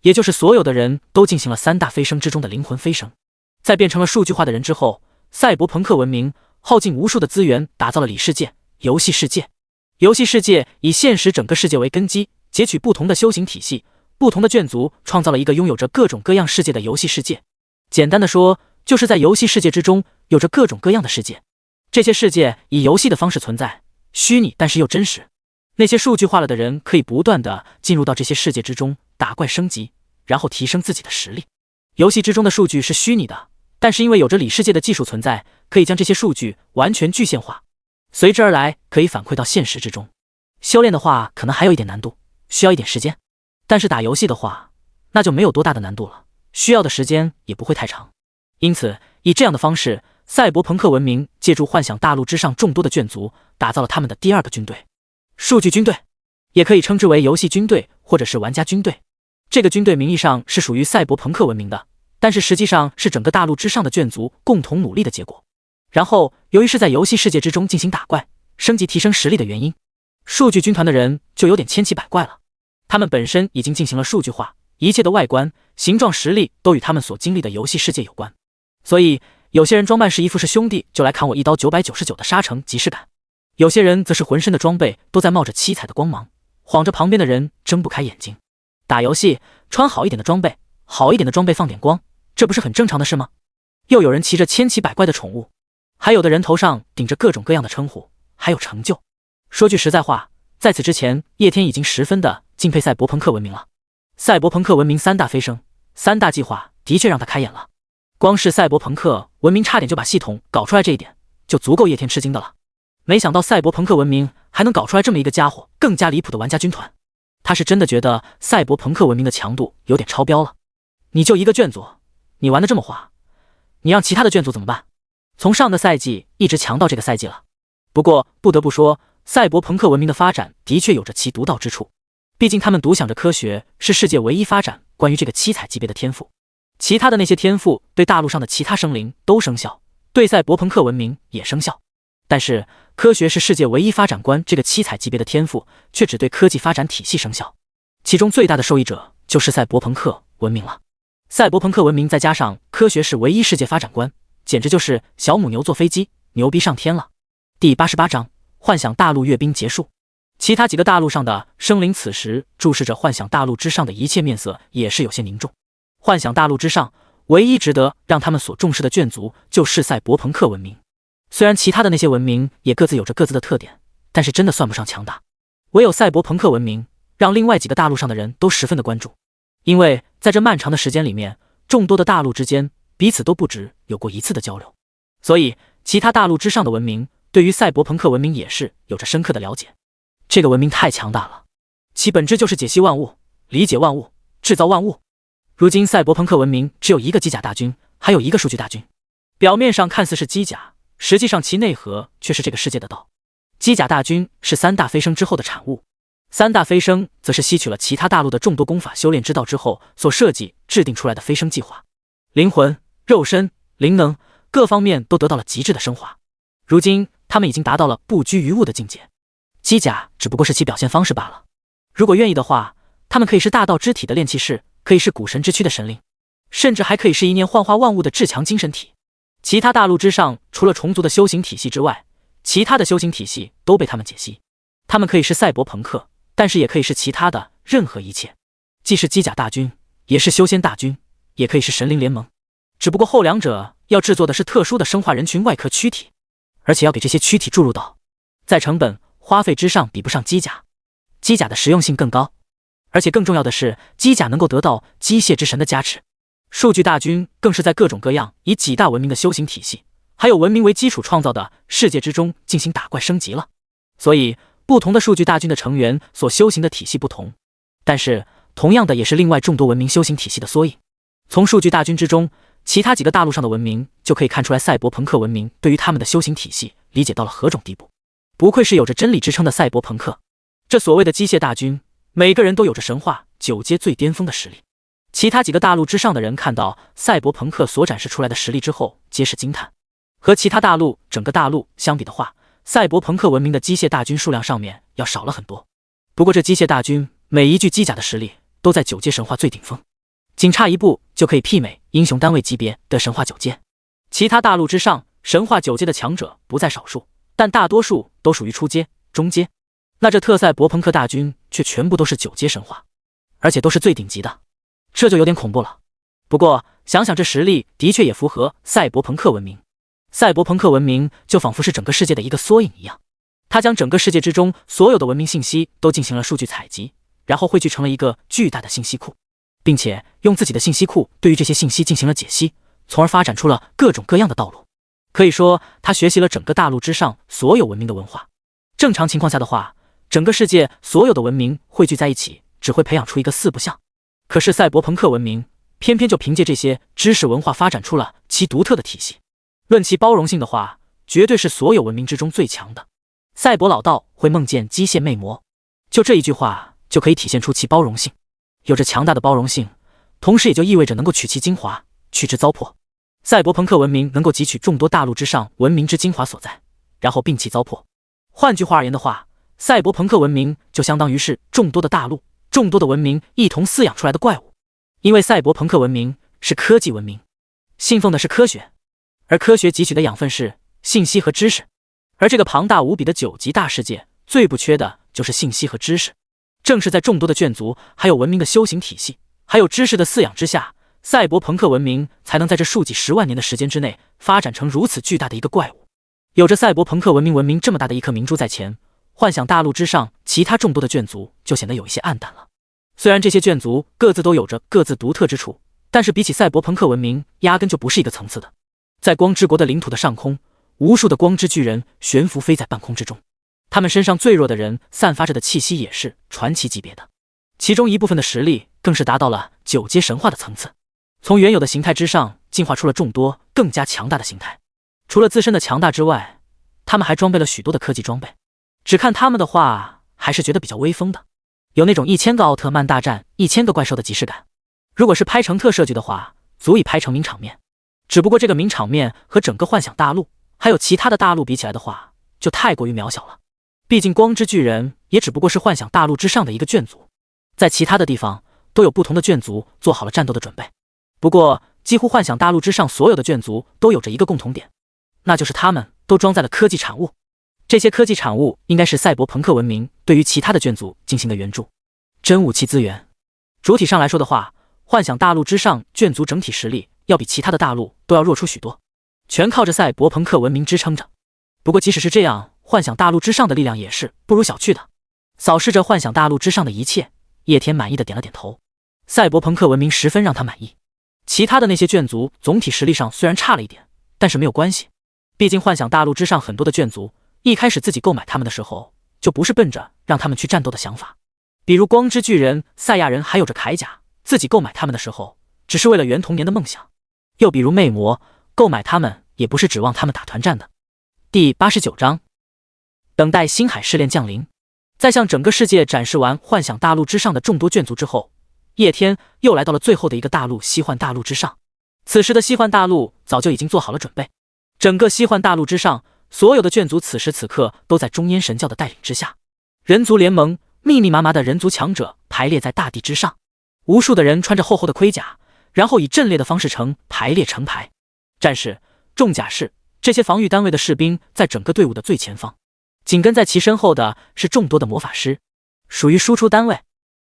[SPEAKER 1] 也就是所有的人都进行了3大飞升之中的灵魂飞升。在变成了数据化的人之后，赛博朋克文明耗尽无数的资源打造了里世界、游戏世界。游戏世界以现实整个世界为根基，截取不同的修行体系，不同的眷族创造了一个拥有着各种各样世界的游戏世界。简单的说，就是在游戏世界之中有着各种各样的世界，这些世界以游戏的方式存在，虚拟但是又真实。那些数据化了的人可以不断的进入到这些世界之中，打怪升级，然后提升自己的实力。游戏之中的数据是虚拟的，但是因为有着里世界的技术存在，可以将这些数据完全具象化，随之而来可以反馈到现实之中。修炼的话可能还有一点难度，需要一点时间，但是打游戏的话那就没有多大的难度了，需要的时间也不会太长。因此，以这样的方式，赛博朋克文明借助幻想大陆之上众多的眷族，打造了他们的第二个军队——数据军队，也可以称之为游戏军队或者是玩家军队。这个军队名义上是属于赛博朋克文明的，但是实际上是整个大陆之上的眷族共同努力的结果。然后，由于是在游戏世界之中进行打怪、升级、提升实力的原因，数据军团的人就有点千奇百怪了。他们本身已经进行了数据化，一切的外观、形状、实力都与他们所经历的游戏世界有关。所以，有些人装扮是一副是兄弟就来砍我一刀999的沙城即视感，有些人则是浑身的装备都在冒着七彩的光芒，晃着旁边的人睁不开眼睛。打游戏穿好一点的装备，好一点的装备放点光，这不是很正常的事吗？又有人骑着千奇百怪的宠物，还有的人头上顶着各种各样的称呼，还有成就。说句实在话，在此之前，叶天已经十分的敬佩赛博朋克文明了。赛博朋克文明3大飞升、3大计划的确让他开眼了。光是赛博朋克文明差点就把系统搞出来这一点，就足够叶天吃惊的了。没想到赛博朋克文明还能搞出来这么一个家伙，更加离谱的玩家军团。他是真的觉得赛博朋克文明的强度有点超标了。你就一个眷族，你玩的这么花，你让其他的眷族怎么办？从上个赛季一直强到这个赛季了。不过不得不说，赛博朋克文明的发展的确有着其独到之处。毕竟他们独享着科学是世界唯一发展关于这个七彩级别的天赋，其他的那些天赋对大陆上的其他生灵都生效，对赛博朋克文明也生效。但是科学是世界唯一发展观这个七彩级别的天赋却只对科技发展体系生效，其中最大的受益者就是赛博朋克文明了。赛博朋克文明再加上科学是唯一世界发展观，简直就是小母牛坐飞机，牛逼上天了。第88章幻想大陆阅兵结束。其他几个大陆上的生灵此时注视着幻想大陆之上的一切，面色也是有些凝重。幻想大陆之上唯一值得让他们所重视的眷族就是赛博朋克文明。虽然其他的那些文明也各自有着各自的特点，但是真的算不上强大。唯有赛博朋克文明让另外几个大陆上的人都十分的关注，因为在这漫长的时间里面，众多的大陆之间彼此都不止有过一次的交流，所以其他大陆之上的文明对于赛博朋克文明也是有着深刻的了解。这个文明太强大了，其本质就是解析万物、理解万物、制造万物。如今赛博朋克文明只有一个机甲大军，还有一个数据大军，表面上看似是机甲，实际上其内核却是这个世界的道。机甲大军是3大飞升之后的产物，3大飞升则是吸取了其他大陆的众多功法修炼之道之后所设计制定出来的飞升计划，灵魂、肉身、灵能各方面都得到了极致的升华。如今他们已经达到了不拘于物的境界，机甲只不过是其表现方式罢了。如果愿意的话，他们可以是大道之体的炼气士，可以是古神之躯的神灵，甚至还可以是一念幻化万物的至强精神体。其他大陆之上，除了虫族的修行体系之外，其他的修行体系都被他们解析。他们可以是赛博朋克，但是也可以是其他的任何一切，既是机甲大军，也是修仙大军，也可以是神灵联盟。只不过后两者要制作的是特殊的生化人群外壳躯体，而且要给这些躯体注入到，在成本花费之上比不上机甲，机甲的实用性更高，而且更重要的是，机甲能够得到机械之神的加持。数据大军更是在各种各样以几大文明的修行体系，还有文明为基础创造的世界之中进行打怪升级了。所以，不同的数据大军的成员所修行的体系不同，但是同样的也是另外众多文明修行体系的缩影。从数据大军之中，其他几个大陆上的文明就可以看出来赛博朋克文明对于他们的修行体系理解到了何种地步。不愧是有着真理之称的赛博朋克，这所谓的机械大军，每个人都有着神话9阶最巅峰的实力。其他几个大陆之上的人看到赛博朋克所展示出来的实力之后，皆是惊叹。和其他大陆整个大陆相比的话，赛博朋克文明的机械大军数量上面要少了很多。不过这机械大军每一具机甲的实力都在9阶神话最顶峰，仅差一步就可以媲美英雄单位级别的神话9阶。其他大陆之上神话9阶的强者不在少数，但大多数都属于初阶、中阶。那这特赛博朋克大军却全部都是9阶神话，而且都是最顶级的，这就有点恐怖了。不过想想这实力的确也符合赛博朋克文明。赛博朋克文明就仿佛是整个世界的一个缩影一样，它将整个世界之中所有的文明信息都进行了数据采集，然后汇聚成了一个巨大的信息库，并且用自己的信息库对于这些信息进行了解析，从而发展出了各种各样的道路。可以说它学习了整个大陆之上所有文明的文化。正常情况下的话，整个世界所有的文明汇聚在一起只会培养出一个4不像，可是赛博朋克文明偏偏就凭借这些知识文化发展出了其独特的体系。论其包容性的话，绝对是所有文明之中最强的。赛博老道会梦见机械魅魔，就这一句话就可以体现出其包容性。有着强大的包容性，同时也就意味着能够取其精华，去之糟粕。赛博朋克文明能够汲取众多大陆之上文明之精华所在，然后摒弃糟粕。换句话而言的话，赛博朋克文明就相当于是众多的大陆、众多的文明一同饲养出来的怪物。因为赛博朋克文明是科技文明，信奉的是科学，而科学汲取的养分是信息和知识。而这个庞大无比的9级大世界，最不缺的就是信息和知识。正是在众多的眷族，还有文明的修行体系，还有知识的饲养之下，赛博朋克文明才能在这数几十万年的时间之内发展成如此巨大的一个怪物。有着赛博朋克文明这么大的一颗明珠在前，幻想大陆之上其他众多的眷族就显得有一些暗淡了。虽然这些眷族各自都有着各自独特之处，但是比起赛博朋克文明，压根就不是一个层次的。在光之国的领土的上空，无数的光之巨人悬浮飞在半空之中，他们身上最弱的人散发着的气息也是传奇级别的，其中一部分的实力更是达到了9阶神话的层次，从原有的形态之上进化出了众多更加强大的形态。除了自身的强大之外，他们还装备了许多的科技装备，只看他们的话还是觉得比较威风的，有那种1000个奥特曼大战1000个怪兽的即视感。如果是拍成特摄剧的话，足以拍成名场面。只不过这个名场面和整个幻想大陆还有其他的大陆比起来的话，就太过于渺小了。毕竟光之巨人也只不过是幻想大陆之上的一个眷族，在其他的地方都有不同的眷族做好了战斗的准备。不过几乎幻想大陆之上所有的眷族都有着一个共同点，那就是他们都装载了科技产物。这些科技产物应该是赛博朋克文明对于其他的眷族进行的援助。真武器资源，主体上来说的话，幻想大陆之上眷族整体实力要比其他的大陆都要弱出许多，全靠着赛博朋克文明支撑着。不过即使是这样，幻想大陆之上的力量也是不如小觑的。扫视着幻想大陆之上的一切，叶天满意的点了点头。赛博朋克文明十分让他满意。其他的那些眷族总体实力上虽然差了一点，但是没有关系，毕竟幻想大陆之上很多的眷族一开始自己购买他们的时候，就不是奔着让他们去战斗的想法。比如光之巨人、赛亚人还有着铠甲，自己购买他们的时候只是为了圆童年的梦想。又比如魅魔，购买他们也不是指望他们打团战的。第89章，等待星海试炼降临。在向整个世界展示完幻想大陆之上的众多眷族之后，叶天又来到了最后的一个大陆——西幻大陆之上。此时的西幻大陆早就已经做好了准备，整个西幻大陆之上，所有的眷族此时此刻都在中烟神教的带领之下，人族联盟密密麻麻的人族强者排列在大地之上，无数的人穿着厚厚的盔甲，然后以阵列的方式排列成排。战士、重甲士这些防御单位的士兵在整个队伍的最前方，紧跟在其身后的是众多的魔法师，属于输出单位。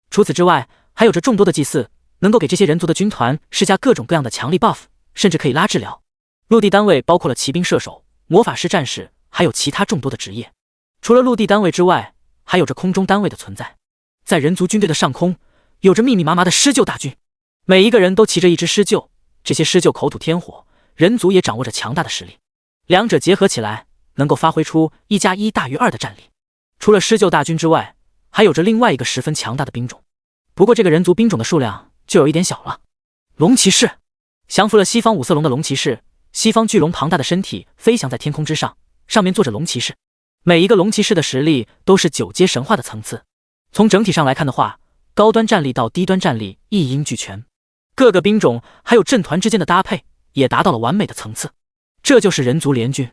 [SPEAKER 1] 除此之外，还有着众多的祭祀，能够给这些人族的军团施加各种各样的强力 buff， 甚至可以拉治疗。陆地单位包括了骑兵、射手、魔法师、战士，还有其他众多的职业。除了陆地单位之外，还有着空中单位的存在。在人族军队的上空，有着密密麻麻的狮鹫大军，每一个人都骑着一只狮鹫，这些狮鹫口吐天火，人族也掌握着强大的实力，两者结合起来，能够发挥出1+1大于2的战力。除了狮鹫大军之外，还有着另外一个十分强大的兵种，不过这个人族兵种的数量就有一点小了。龙骑士，降服了西方五色龙的龙骑士，西方巨龙庞大的身体飞翔在天空之上，上面坐着龙骑士。每一个龙骑士的实力都是9阶神话的层次。从整体上来看的话，高端战力到低端战力一应俱全，各个兵种还有阵团之间的搭配也达到了完美的层次。这就是人族联军。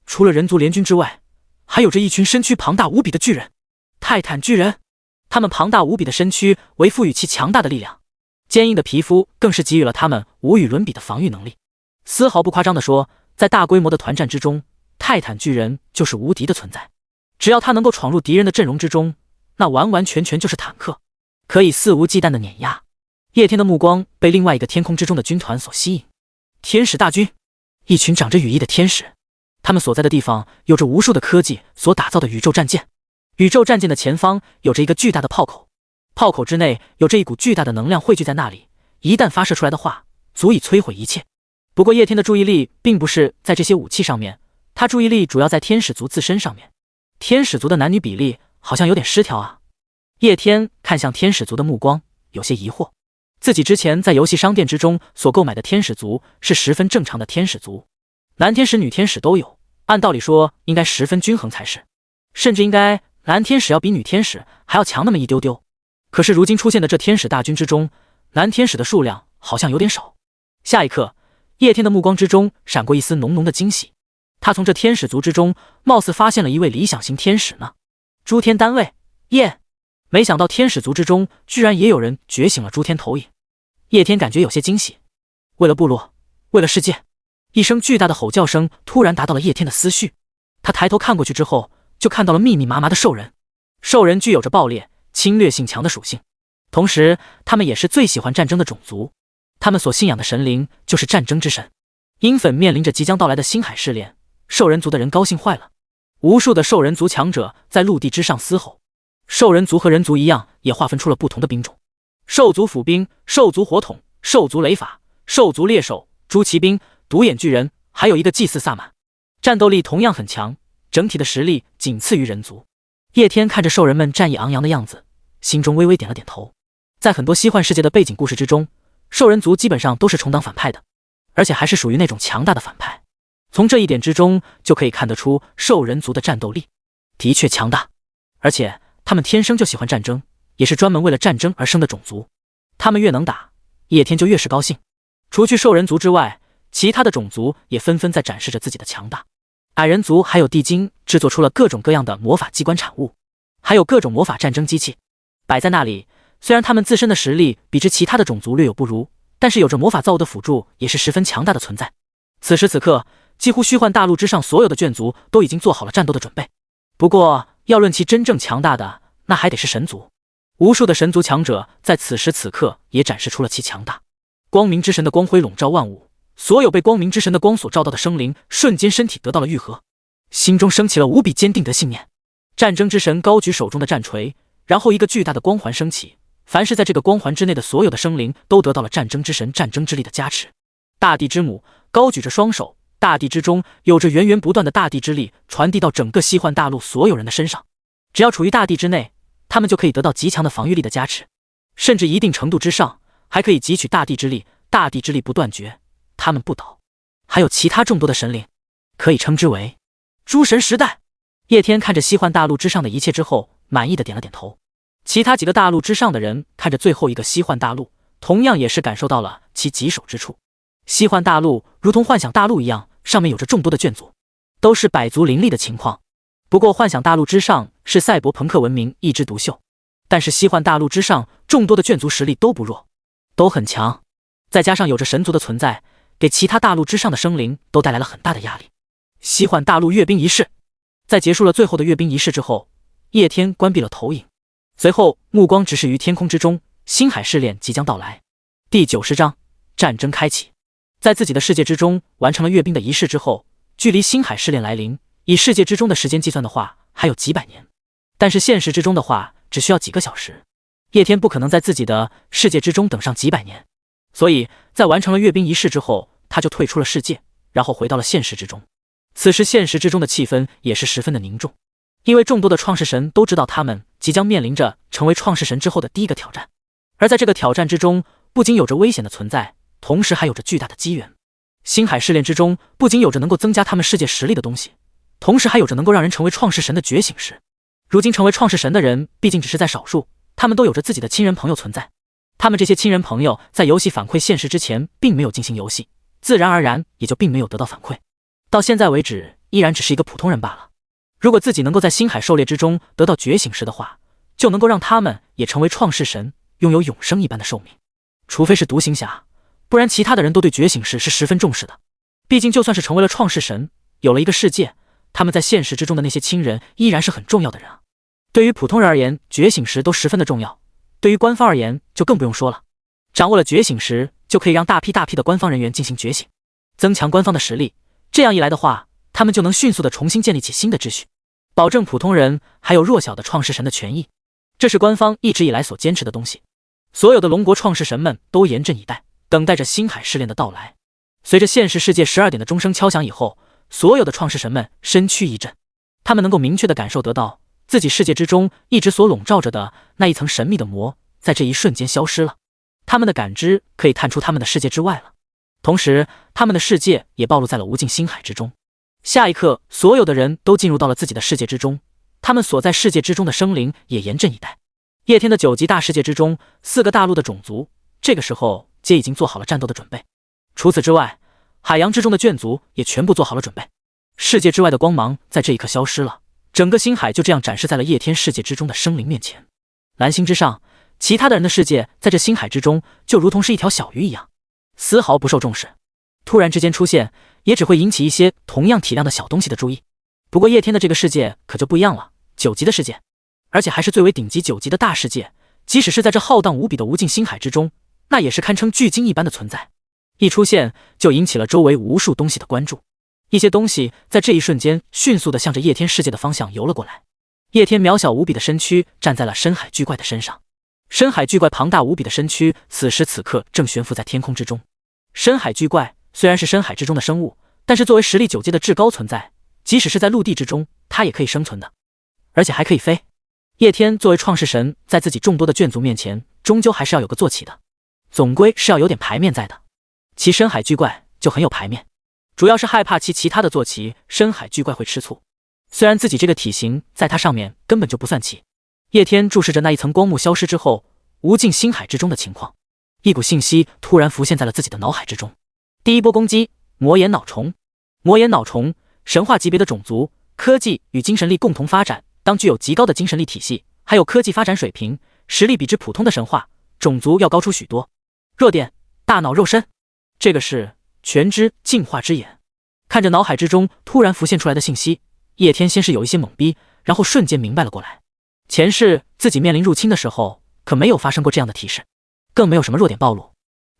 [SPEAKER 1] 除了人族联军之外，还有着一群身躯庞大无比的巨人——泰坦巨人。他们庞大无比的身躯为赋予其强大的力量，坚硬的皮肤更是给予了他们无与伦比的防御能力。丝毫不夸张地说，在大规模的团战之中，泰坦巨人就是无敌的存在。只要他能够闯入敌人的阵容之中，那完完全全就是坦克，可以肆无忌惮的碾压。叶天的目光被另外一个天空之中的军团所吸引。天使大军，一群长着羽翼的天使，他们所在的地方有着无数的科技所打造的宇宙战舰。宇宙战舰的前方有着一个巨大的炮口，炮口之内有着一股巨大的能量汇聚在那里，一旦发射出来的话，足以摧毁一切。不过叶天的注意力并不是在这些武器上面，他注意力主要在天使族自身上面。天使族的男女比例好像有点失调啊。叶天看向天使族的目光有些疑惑。自己之前在游戏商店之中所购买的天使族是十分正常的天使族，男天使女天使都有，按道理说应该十分均衡才是，甚至应该男天使要比女天使还要强那么一丢丢。可是如今出现的这天使大军之中，男天使的数量好像有点少。下一刻，叶天的目光之中闪过一丝浓浓的惊喜，他从这天使族之中貌似发现了一位理想型天使呢。诸天单位，耶！没想到天使族之中居然也有人觉醒了诸天投影。叶天感觉有些惊喜，为了部落，为了世界，一声巨大的吼叫声突然达到了叶天的思绪。他抬头看过去之后，就看到了密密麻麻的兽人。兽人具有着暴烈、侵略性强的属性，同时他们也是最喜欢战争的种族。他们所信仰的神灵就是战争之神。鹰粉面临着即将到来的星海试炼，兽人族的人高兴坏了。无数的兽人族强者在陆地之上嘶吼。兽人族和人族一样，也划分出了不同的兵种：兽族斧兵、兽族火筒、兽族雷法、兽族猎手、猪骑兵、独眼巨人，还有一个祭祀萨满。战斗力同样很强，整体的实力仅次于人族。叶天看着兽人们战意昂扬的样子，心中微微点了点头。在很多西幻世界的背景故事之中，兽人族基本上都是充当反派的，而且还是属于那种强大的反派。从这一点之中就可以看得出兽人族的战斗力的确强大，而且他们天生就喜欢战争，也是专门为了战争而生的种族。他们越能打，叶天就越是高兴。除去兽人族之外，其他的种族也纷纷在展示着自己的强大。矮人族还有地精制作出了各种各样的魔法机关产物，还有各种魔法战争机器摆在那里。虽然他们自身的实力比之其他的种族略有不如，但是有着魔法造物的辅助，也是十分强大的存在。此时此刻，几乎虚幻大陆之上所有的眷族都已经做好了战斗的准备。不过要论其真正强大的，那还得是神族。无数的神族强者在此时此刻也展示出了其强大。光明之神的光辉笼罩万物，所有被光明之神的光所照到的生灵瞬间身体得到了愈合，心中升起了无比坚定的信念。战争之神高举手中的战锤，然后一个巨大的光环升起，凡是在这个光环之内的所有的生灵都得到了战争之神战争之力的加持。大地之母高举着双手，大地之中有着源源不断的大地之力传递到整个西幻大陆所有人的身上。只要处于大地之内，他们就可以得到极强的防御力的加持，甚至一定程度之上还可以汲取大地之力，大地之力不断绝，他们不倒。还有其他众多的神灵，可以称之为诸神时代。叶天看着西幻大陆之上的一切之后，满意的点了点头。其他几个大陆之上的人看着最后一个西幻大陆，同样也是感受到了其棘手之处。西幻大陆如同幻想大陆一样，上面有着众多的眷族，都是百族林立的情况。不过幻想大陆之上是赛博朋克文明一枝独秀，但是西幻大陆之上众多的眷族实力都不弱，都很强，再加上有着神族的存在，给其他大陆之上的生灵都带来了很大的压力。西幻大陆阅兵仪式，在结束了最后的阅兵仪式之后，叶天关闭了投影，随后目光直视于天空之中，星海试炼即将到来。第90章战争开启。在自己的世界之中完成了阅兵的仪式之后，距离星海试炼来临，以世界之中的时间计算的话还有几百年，但是现实之中的话只需要几个小时。叶天不可能在自己的世界之中等上几百年，所以在完成了阅兵仪式之后，他就退出了世界，然后回到了现实之中。此时现实之中的气氛也是十分的凝重，因为众多的创世神都知道他们即将面临着成为创世神之后的第一个挑战，而在这个挑战之中，不仅有着危险的存在，同时还有着巨大的机缘。星海试炼之中不仅有着能够增加他们世界实力的东西，同时还有着能够让人成为创世神的觉醒石。如今成为创世神的人毕竟只是在少数，他们都有着自己的亲人朋友存在，他们这些亲人朋友在游戏反馈现实之前并没有进行游戏，自然而然也就并没有得到反馈，到现在为止依然只是一个普通人罢了。如果自己能够在星海狩猎之中得到觉醒石的话，就能够让他们也成为创世神，拥有永生一般的寿命。除非是独行侠，不然其他的人都对觉醒石是十分重视的。毕竟就算是成为了创世神，有了一个世界，他们在现实之中的那些亲人依然是很重要的人啊。对于普通人而言，觉醒石都十分的重要，对于官方而言就更不用说了。掌握了觉醒石，就可以让大批的官方人员进行觉醒，增强官方的实力。这样一来的话，他们就能迅速的重新建立起新的秩序，保证普通人还有弱小的创世神的权益。这是官方一直以来所坚持的东西。所有的龙国创世神们都严阵以待，等待着星海试炼的到来。随着现实世界12点的钟声敲响以后，所有的创世神们身躯一震，他们能够明确的感受得到，自己世界之中一直所笼罩着的那一层神秘的膜，在这一瞬间消失了。他们的感知可以探出他们的世界之外了，同时他们的世界也暴露在了无尽星海之中。下一刻，所有的人都进入到了自己的世界之中，他们所在世界之中的生灵也严阵以待。叶天的9级大世界之中，4个大陆的种族这个时候皆已经做好了战斗的准备。除此之外，海洋之中的眷族也全部做好了准备。世界之外的光芒在这一刻消失了，整个星海就这样展示在了叶天世界之中的生灵面前。蓝星之上，其他的人的世界在这星海之中就如同是一条小鱼一样，丝毫不受重视。突然之间出现，也只会引起一些同样体量的小东西的注意。不过叶天的这个世界可就不一样了，9级的世界，而且还是最为顶级9级的大世界，即使是在这浩荡无比的无尽星海之中，那也是堪称巨鲸一般的存在。一出现就引起了周围无数东西的关注，一些东西在这一瞬间迅速地向着叶天世界的方向游了过来。叶天渺小无比的身躯站在了深海巨怪的身上，深海巨怪庞大无比的身躯此时此刻正悬浮在天空之中。深海巨怪虽然是深海之中的生物，但是作为实力9阶的至高存在，即使是在陆地之中，它也可以生存的，而且还可以飞。叶天作为创世神，在自己众多的眷族面前，终究还是要有个坐骑的，总归是要有点牌面在的。其深海巨怪就很有牌面，主要是害怕其他的坐骑深海巨怪会吃醋。虽然自己这个体型在它上面根本就不算奇。叶天注视着那一层光幕消失之后，无尽星海之中的情况，一股信息突然浮现在了自己的脑海之中。第一波攻击，魔眼脑虫。魔眼脑虫，神话级别的种族，科技与精神力共同发展，当具有极高的精神力体系，还有科技发展水平，实力比之普通的神话种族要高出许多。弱点，大脑肉身。这个是全知进化之眼。看着脑海之中突然浮现出来的信息，叶天先是有一些懵逼，然后瞬间明白了过来。前世自己面临入侵的时候，可没有发生过这样的提示，更没有什么弱点暴露。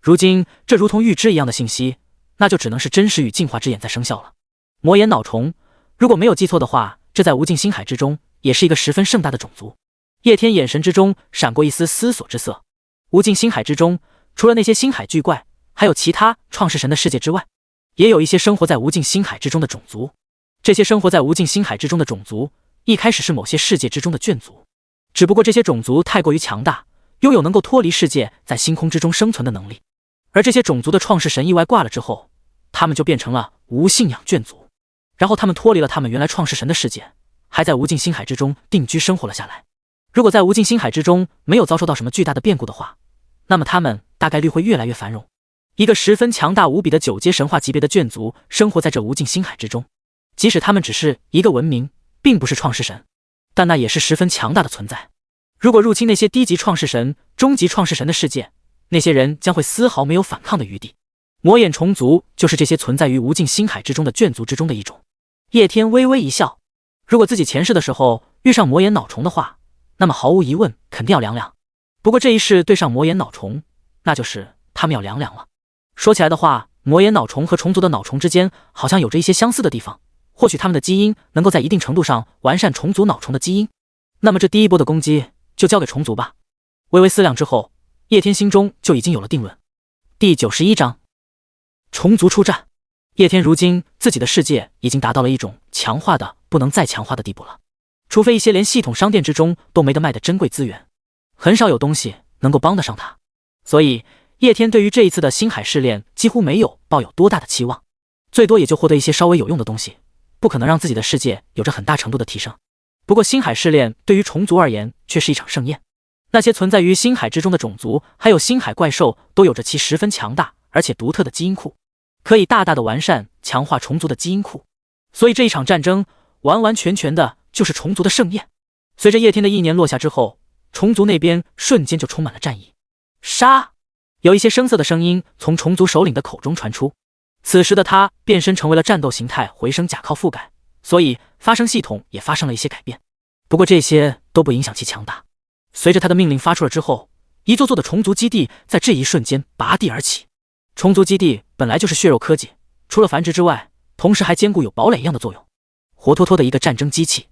[SPEAKER 1] 如今这如同预知一样的信息，那就只能是真实与进化之眼在生效了。魔眼脑虫，如果没有记错的话，这在无尽星海之中也是一个十分盛大的种族。叶天眼神之中闪过一丝思索之色。无尽星海之中，除了那些星海巨怪，还有其他创世神的世界之外，也有一些生活在无尽星海之中的种族。这些生活在无尽星海之中的种族，一开始是某些世界之中的眷族，只不过这些种族太过于强大，拥有能够脱离世界，在星空之中生存的能力。而这些种族的创世神意外挂了之后，他们就变成了无信仰眷族，然后他们脱离了他们原来创世神的世界，还在无尽星海之中定居生活了下来。如果在无尽星海之中没有遭受到什么巨大的变故的话，那么他们大概率会越来越繁荣。一个十分强大无比的9阶神话级别的眷族生活在这无尽星海之中，即使他们只是一个文明，并不是创世神，但那也是十分强大的存在。如果入侵那些低级创世神、中级创世神的世界，那些人将会丝毫没有反抗的余地。魔眼虫族就是这些存在于无尽星海之中的眷族之中的一种。叶天微微一笑，如果自己前世的时候遇上魔眼脑虫的话，那么毫无疑问肯定要凉凉。不过这一世对上魔眼脑虫，那就是他们要凉凉了。说起来的话，魔眼脑虫和虫族的脑虫之间好像有着一些相似的地方，或许他们的基因能够在一定程度上完善虫族脑虫的基因。那么这第一波的攻击就交给虫族吧。微微思量之后，叶天心中就已经有了定论。第91章，虫族出战。叶天如今自己的世界已经达到了一种强化的不能再强化的地步了，除非一些连系统商店之中都没得卖的珍贵资源，很少有东西能够帮得上他。所以叶天对于这一次的星海试炼几乎没有抱有多大的期望，最多也就获得一些稍微有用的东西，不可能让自己的世界有着很大程度的提升。不过星海试炼对于虫族而言却是一场盛宴，那些存在于星海之中的种族还有星海怪兽都有着其十分强大而且独特的基因库，可以大大的完善强化虫族的基因库。所以这一场战争完完全全的就是虫族的盛宴。随着叶天的意念落下之后，虫族那边瞬间就充满了战意。杀！有一些生涩的声音从虫族首领的口中传出。此时的他变身成为了战斗形态回声甲靠覆盖，所以发声系统也发生了一些改变。不过这些都不影响其强大。随着他的命令发出了之后，一座座的虫族基地在这一瞬间拔地而起。虫族基地本来就是血肉科技，除了繁殖之外，同时还兼顾有堡垒一样的作用，活脱脱的一个战争机器。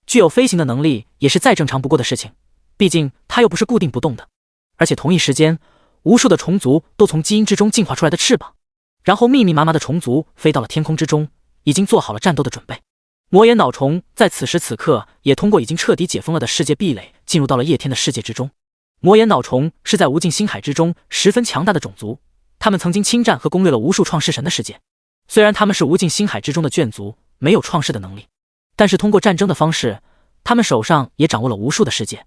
[SPEAKER 1] 具有飞行的能力也是再正常不过的事情，毕竟它又不是固定不动的。而且同一时间，无数的虫族都从基因之中进化出来的翅膀，然后密密麻麻的虫族飞到了天空之中，已经做好了战斗的准备。魔眼脑虫在此时此刻也通过已经彻底解封了的世界壁垒进入到了叶天的世界之中。魔眼脑虫是在无尽星海之中十分强大的种族，他们曾经侵占和攻略了无数创世神的世界。虽然他们是无尽星海之中的眷族，没有创世的能力，但是通过战争的方式，他们手上也掌握了无数的世界。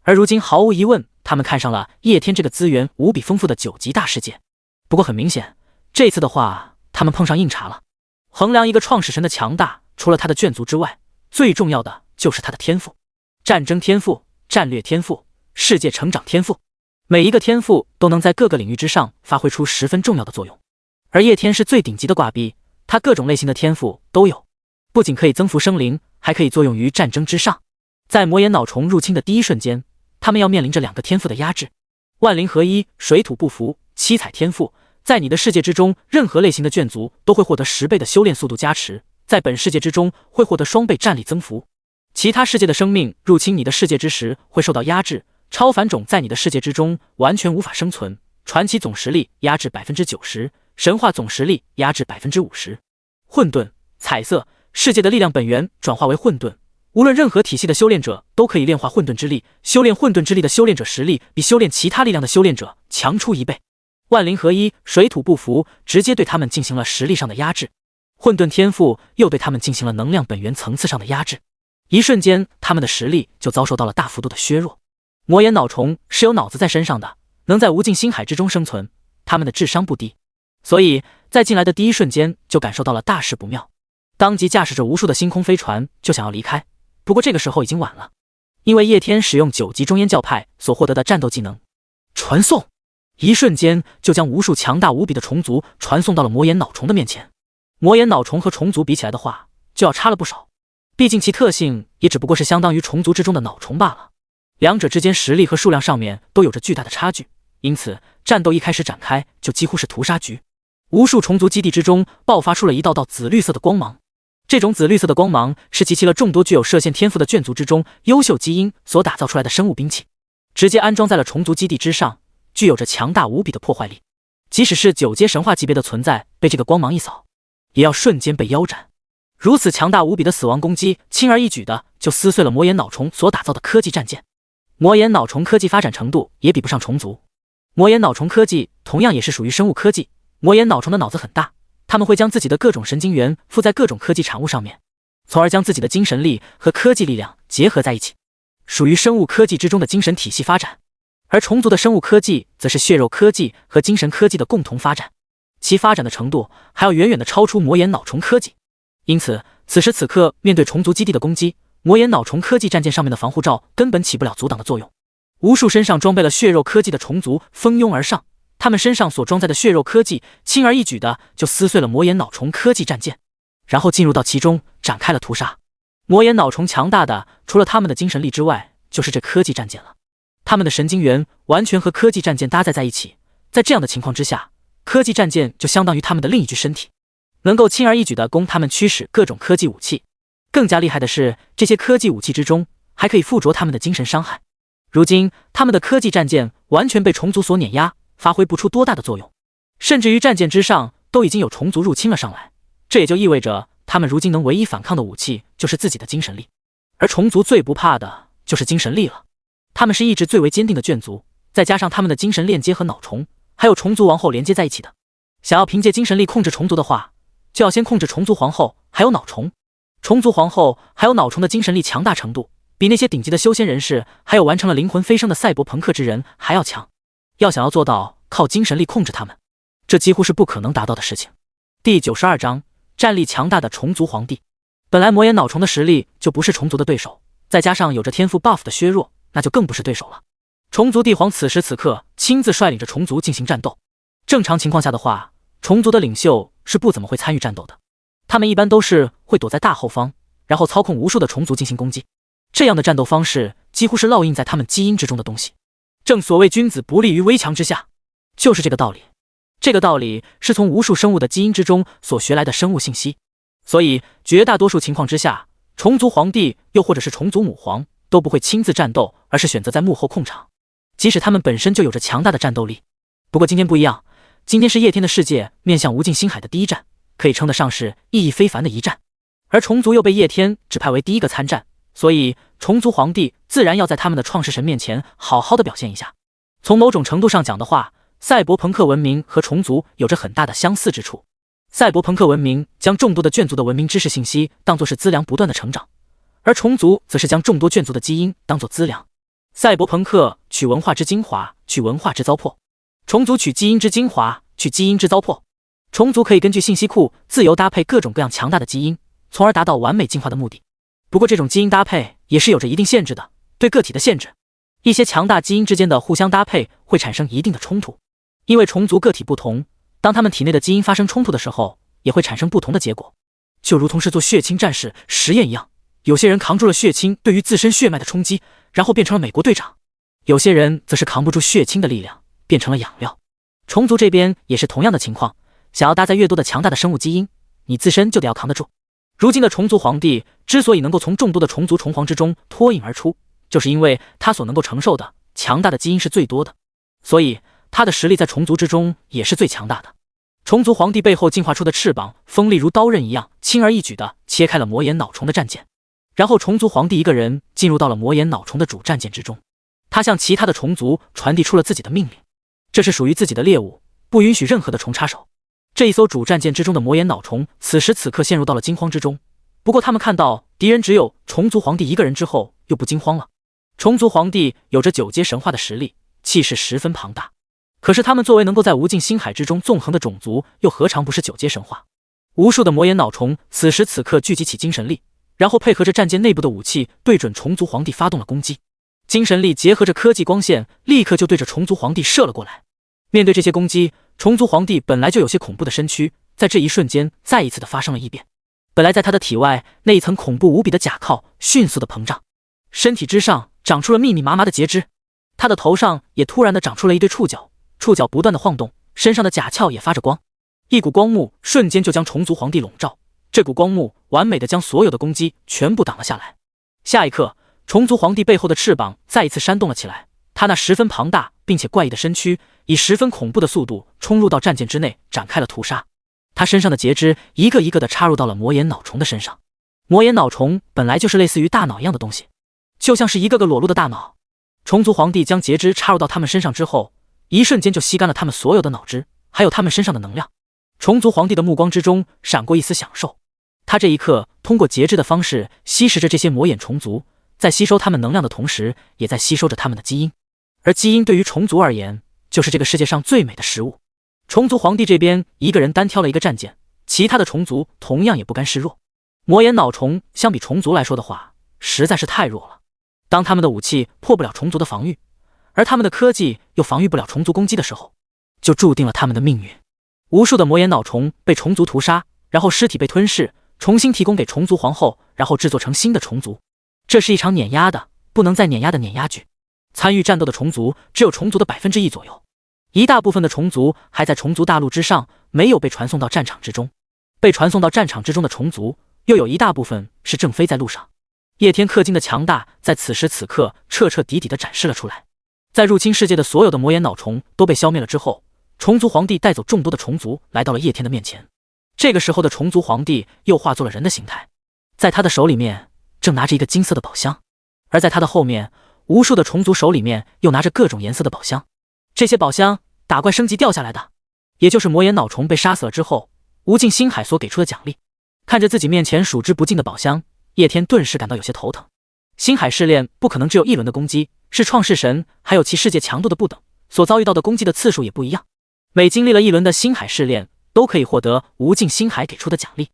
[SPEAKER 1] 而如今毫无疑问，他们看上了叶天这个资源无比丰富的9级大世界。不过很明显，这次的话，他们碰上硬茬了。衡量一个创世神的强大，除了他的眷族之外，最重要的就是他的天赋。战争天赋、战略天赋、世界成长天赋，每一个天赋都能在各个领域之上发挥出十分重要的作用。而叶天是最顶级的挂逼，他各种类型的天赋都有，不仅可以增幅生灵，还可以作用于战争之上。在魔眼脑虫入侵的第一瞬间，他们要面临着2个天赋的压制：万灵合一、水土不服、七彩天赋。在你的世界之中，任何类型的眷族都会获得10倍的修炼速度加持，在本世界之中会获得双倍战力增幅。其他世界的生命入侵你的世界之时会受到压制，超凡种在你的世界之中完全无法生存，传奇总实力压制 90%， 神话总实力压制 50%。 混沌、彩色世界的力量本源转化为混沌，无论任何体系的修炼者都可以炼化混沌之力，修炼混沌之力的修炼者实力比修炼其他力量的修炼者强出1倍。万灵合一、水土不服直接对他们进行了实力上的压制，混沌天赋又对他们进行了能量本源层次上的压制。一瞬间，他们的实力就遭受到了大幅度的削弱。魔眼脑虫是有脑子在身上的，能在无尽星海之中生存，他们的智商不低，所以在进来的第一瞬间就感受到了大事不妙，当即驾驶着无数的星空飞船就想要离开。不过这个时候已经晚了，因为叶天使用9级中烟教派所获得的战斗技能传送，一瞬间就将无数强大无比的虫族传送到了魔眼脑虫的面前。魔眼脑虫和虫族比起来的话，就要差了不少，毕竟其特性也只不过是相当于虫族之中的脑虫罢了，两者之间实力和数量上面都有着巨大的差距，因此战斗一开始展开就几乎是屠杀局。无数虫族基地之中爆发出了一道道紫绿色的光芒，这种紫绿色的光芒是集齐了众多具有射线天赋的眷族之中优秀基因所打造出来的生物兵器，直接安装在了虫族基地之上，具有着强大无比的破坏力。即使是9阶神话级别的存在，被这个光芒一扫，也要瞬间被腰斩。如此强大无比的死亡攻击，轻而易举的就撕碎了魔眼脑虫所打造的科技战舰。魔眼脑虫科技发展程度也比不上虫族，魔眼脑虫科技同样也是属于生物科技。魔眼脑虫的脑子很大，他们会将自己的各种神经元附在各种科技产物上面，从而将自己的精神力和科技力量结合在一起，属于生物科技之中的精神体系发展。而虫族的生物科技则是血肉科技和精神科技的共同发展，其发展的程度还要远远的超出魔眼脑虫科技。因此此时此刻面对虫族基地的攻击，魔眼脑虫科技战舰上面的防护罩根本起不了阻挡的作用。无数身上装备了血肉科技的虫族蜂拥而上，他们身上所装载的血肉科技轻而易举的就撕碎了魔眼脑虫科技战舰，然后进入到其中展开了屠杀。魔眼脑虫强大的除了他们的精神力之外，就是这科技战舰了。他们的神经元完全和科技战舰搭载在一起，在这样的情况之下，科技战舰就相当于他们的另一具身体，能够轻而易举地供他们驱使各种科技武器。更加厉害的是，这些科技武器之中还可以附着他们的精神伤害。如今他们的科技战舰完全被虫族所碾压，发挥不出多大的作用，甚至于战舰之上都已经有虫族入侵了上来。这也就意味着他们如今能唯一反抗的武器就是自己的精神力，而虫族最不怕的就是精神力了。他们是意志最为坚定的眷族，再加上他们的精神链接和脑虫还有虫族王后连接在一起的，想要凭借精神力控制虫族的话，就要先控制虫族皇后还有脑虫。虫族皇后还有脑虫的精神力强大程度比那些顶级的修仙人士还有完成了灵魂飞升的赛博朋克之人还要强，要想要做到靠精神力控制他们，这几乎是不可能达到的事情。第92章，战力强大的虫族皇帝。本来魔眼脑虫的实力就不是虫族的对手，再加上有着天赋 buff 的削弱，那就更不是对手了。虫族帝皇此时此刻亲自率领着虫族进行战斗。正常情况下的话，虫族的领袖是不怎么会参与战斗的，他们一般都是会躲在大后方，然后操控无数的虫族进行攻击。这样的战斗方式几乎是烙印在他们基因之中的东西。正所谓君子不立于危墙之下，就是这个道理。这个道理是从无数生物的基因之中所学来的生物信息，所以绝大多数情况之下，虫族皇帝又或者是虫族母皇都不会亲自战斗，而是选择在幕后控场，即使他们本身就有着强大的战斗力。不过今天不一样，今天是叶天的世界面向无尽星海的第一战，可以称得上是意义非凡的一战。而虫族又被叶天指派为第一个参战，所以虫族皇帝自然要在他们的创世神面前好好的表现一下。从某种程度上讲的话，赛博朋克文明和虫族有着很大的相似之处。赛博朋克文明将众多的眷族的文明知识信息当作是资粮不断的成长，而虫族则是将众多眷族的基因当作资粮。赛博朋克取文化之精华，去文化之糟粕；虫族取基因之精华，去基因之糟粕。虫族可以根据信息库自由搭配各种各样强大的基因，从而达到完美进化的目的。不过这种基因搭配也是有着一定限制的，对个体的限制。一些强大基因之间的互相搭配会产生一定的冲突，因为虫族个体不同，当他们体内的基因发生冲突的时候，也会产生不同的结果。就如同是做血清战士实验一样，有些人扛住了血清对于自身血脉的冲击，然后变成了美国队长；有些人则是扛不住血清的力量，变成了养料。虫族这边也是同样的情况，想要搭载越多的强大的生物基因，你自身就得要扛得住。如今的虫族皇帝之所以能够从众多的虫族虫皇之中脱颖而出，就是因为他所能够承受的强大的基因是最多的，所以他的实力在虫族之中也是最强大的。虫族皇帝背后进化出的翅膀锋利如刀刃一样，轻而易举地切开了魔眼脑虫的战舰，然后虫族皇帝一个人进入到了魔眼脑虫的主战舰之中。他向其他的虫族传递出了自己的命令，这是属于自己的猎物，不允许任何的虫插手。这一艘主战舰之中的魔眼脑虫此时此刻陷入到了惊慌之中，不过他们看到敌人只有虫族皇帝一个人之后，又不惊慌了。虫族皇帝有着9阶神话的实力，气势十分庞大，可是他们作为能够在无尽星海之中纵横的种族，又何尝不是9阶神话？无数的魔眼脑虫此时此刻聚集起精神力，然后配合着战舰内部的武器，对准虫族皇帝发动了攻击。精神力结合着科技光线，立刻就对着虫族皇帝射了过来。面对这些攻击，虫族皇帝本来就有些恐怖的身躯，在这一瞬间再一次的发生了异变。本来在他的体外那一层恐怖无比的甲壳迅速的膨胀，身体之上长出了密密麻麻的节肢，他的头上也突然的长出了一对触角，触角不断的晃动，身上的甲壳也发着光，一股光幕瞬间就将虫族皇帝笼罩，这股光幕完美的将所有的攻击全部挡了下来。下一刻，虫族皇帝背后的翅膀再一次扇动了起来，他那十分庞大并且怪异的身躯以十分恐怖的速度冲入到战舰之内，展开了屠杀。他身上的节肢一个一个的插入到了魔眼脑虫的身上。魔眼脑虫本来就是类似于大脑一样的东西，就像是一个个裸露的大脑。虫族皇帝将节肢插入到他们身上之后，一瞬间就吸干了他们所有的脑汁，还有他们身上的能量。虫族皇帝的目光之中闪过一丝享受，他这一刻通过节肢的方式吸食着这些魔眼虫族，在吸收他们能量的同时，也在吸收着他们的基因。而基因对于虫族而言，就是这个世界上最美的食物。虫族皇帝这边一个人单挑了一个战舰，其他的虫族同样也不甘示弱。魔眼脑虫相比虫族来说的话，实在是太弱了。当他们的武器破不了虫族的防御，而他们的科技又防御不了虫族攻击的时候，就注定了他们的命运。无数的魔眼脑虫被虫族屠杀，然后尸体被吞噬，重新提供给虫族皇后，然后制作成新的虫族。这是一场碾压的不能再碾压的碾压剧。参与战斗的虫族只有虫族的1%左右，一大部分的虫族还在虫族大陆之上，没有被传送到战场之中。被传送到战场之中的虫族，又有一大部分是正飞在路上。叶天氪金的强大在此时此刻彻彻底底地展示了出来。在入侵世界的所有的魔眼脑虫都被消灭了之后，虫族皇帝带走众多的虫族来到了叶天的面前。这个时候的虫族皇帝又化作了人的形态，在他的手里面正拿着一个金色的宝箱，而在他的后面，无数的虫族手里面又拿着各种颜色的宝箱。这些宝箱打怪升级掉下来的，也就是魔眼脑虫被杀死了之后，无尽星海所给出的奖励。看着自己面前数之不尽的宝箱，叶天顿时感到有些头疼。星海试炼不可能只有一轮的攻击，是创世神还有其世界强度的不等，所遭遇到的攻击的次数也不一样。每经历了一轮的星海试炼，都可以获得无尽星海给出的奖励，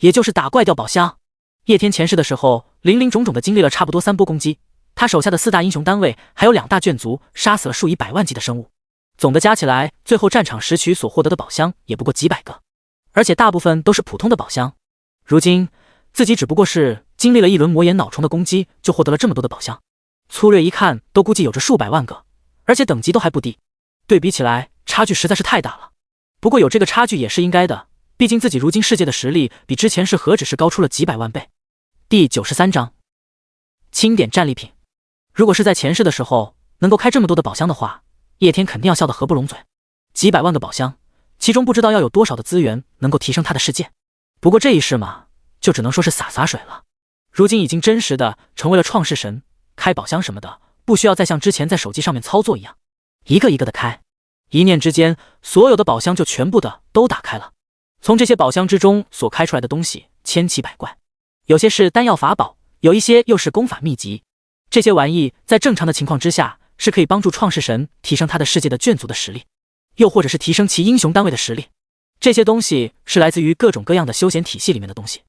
[SPEAKER 1] 也就是打怪掉宝箱。叶天前世的时候，林林种种的经历了差不多3波攻击，他手下的4大英雄单位还有2大眷族，杀死了数以百万计的生物，总的加起来，最后战场拾取所获得的宝箱也不过几百个，而且大部分都是普通的宝箱。如今自己只不过是经历了一轮魔眼脑虫的攻击，就获得了这么多的宝箱，粗略一看都估计有着数百万个，而且等级都还不低，对比起来差距实在是太大了。不过有这个差距也是应该的，毕竟自己如今世界的实力比之前是何止是高出了几百万倍。第93章清点战利品。如果是在前世的时候能够开这么多的宝箱的话，叶天肯定要笑得合不拢嘴。几百万个宝箱，其中不知道要有多少的资源能够提升他的世界。不过这一世嘛，就只能说是洒水了。如今已经真实的成为了创世神，开宝箱什么的不需要再像之前在手机上面操作一样，一个一个的开。一念之间，所有的宝箱就全部的都打开了。从这些宝箱之中所开出来的东西千奇百怪，有些是丹药法宝，有一些又是功法秘籍。这些玩意在正常的情况之下是可以帮助创世神提升他的世界的眷族的实力，又或者是提升其英雄单位的实力。这些东西是来自于各种各样的休闲体系里面的东西。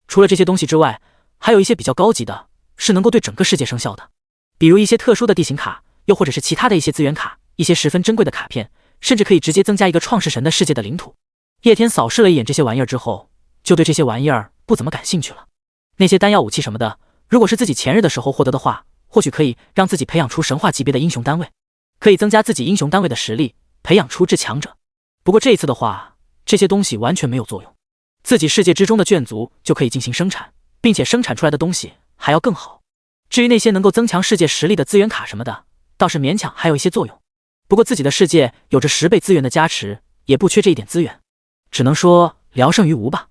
[SPEAKER 1] 除了这些东西之外，还有一些比较高级的，是能够对整个世界生效的，比如一些特殊的地形卡，又或者是其他的一些资源卡，一些十分珍贵的卡片，甚至可以直接增加一个创世神的世界的领土。叶天扫视了一眼这些玩意儿之后，就对这些玩意儿不怎么感兴趣了。那些丹药武器什么的，如果是自己前日的时候获得的话，或许可以让自己培养出神话级别的英雄单位，可以增加自己英雄单位的实力，培养出至强者。不过这一次的话，这些东西完全没有作用，自己世界之中的眷族就可以进行生产，并且生产出来的东西还要更好。至于那些能够增强世界实力的资源卡什么的，倒是勉强还有一些作用。不过自己的世界有着10倍资源的加持，也不缺这一点资源，只能说聊胜于无吧。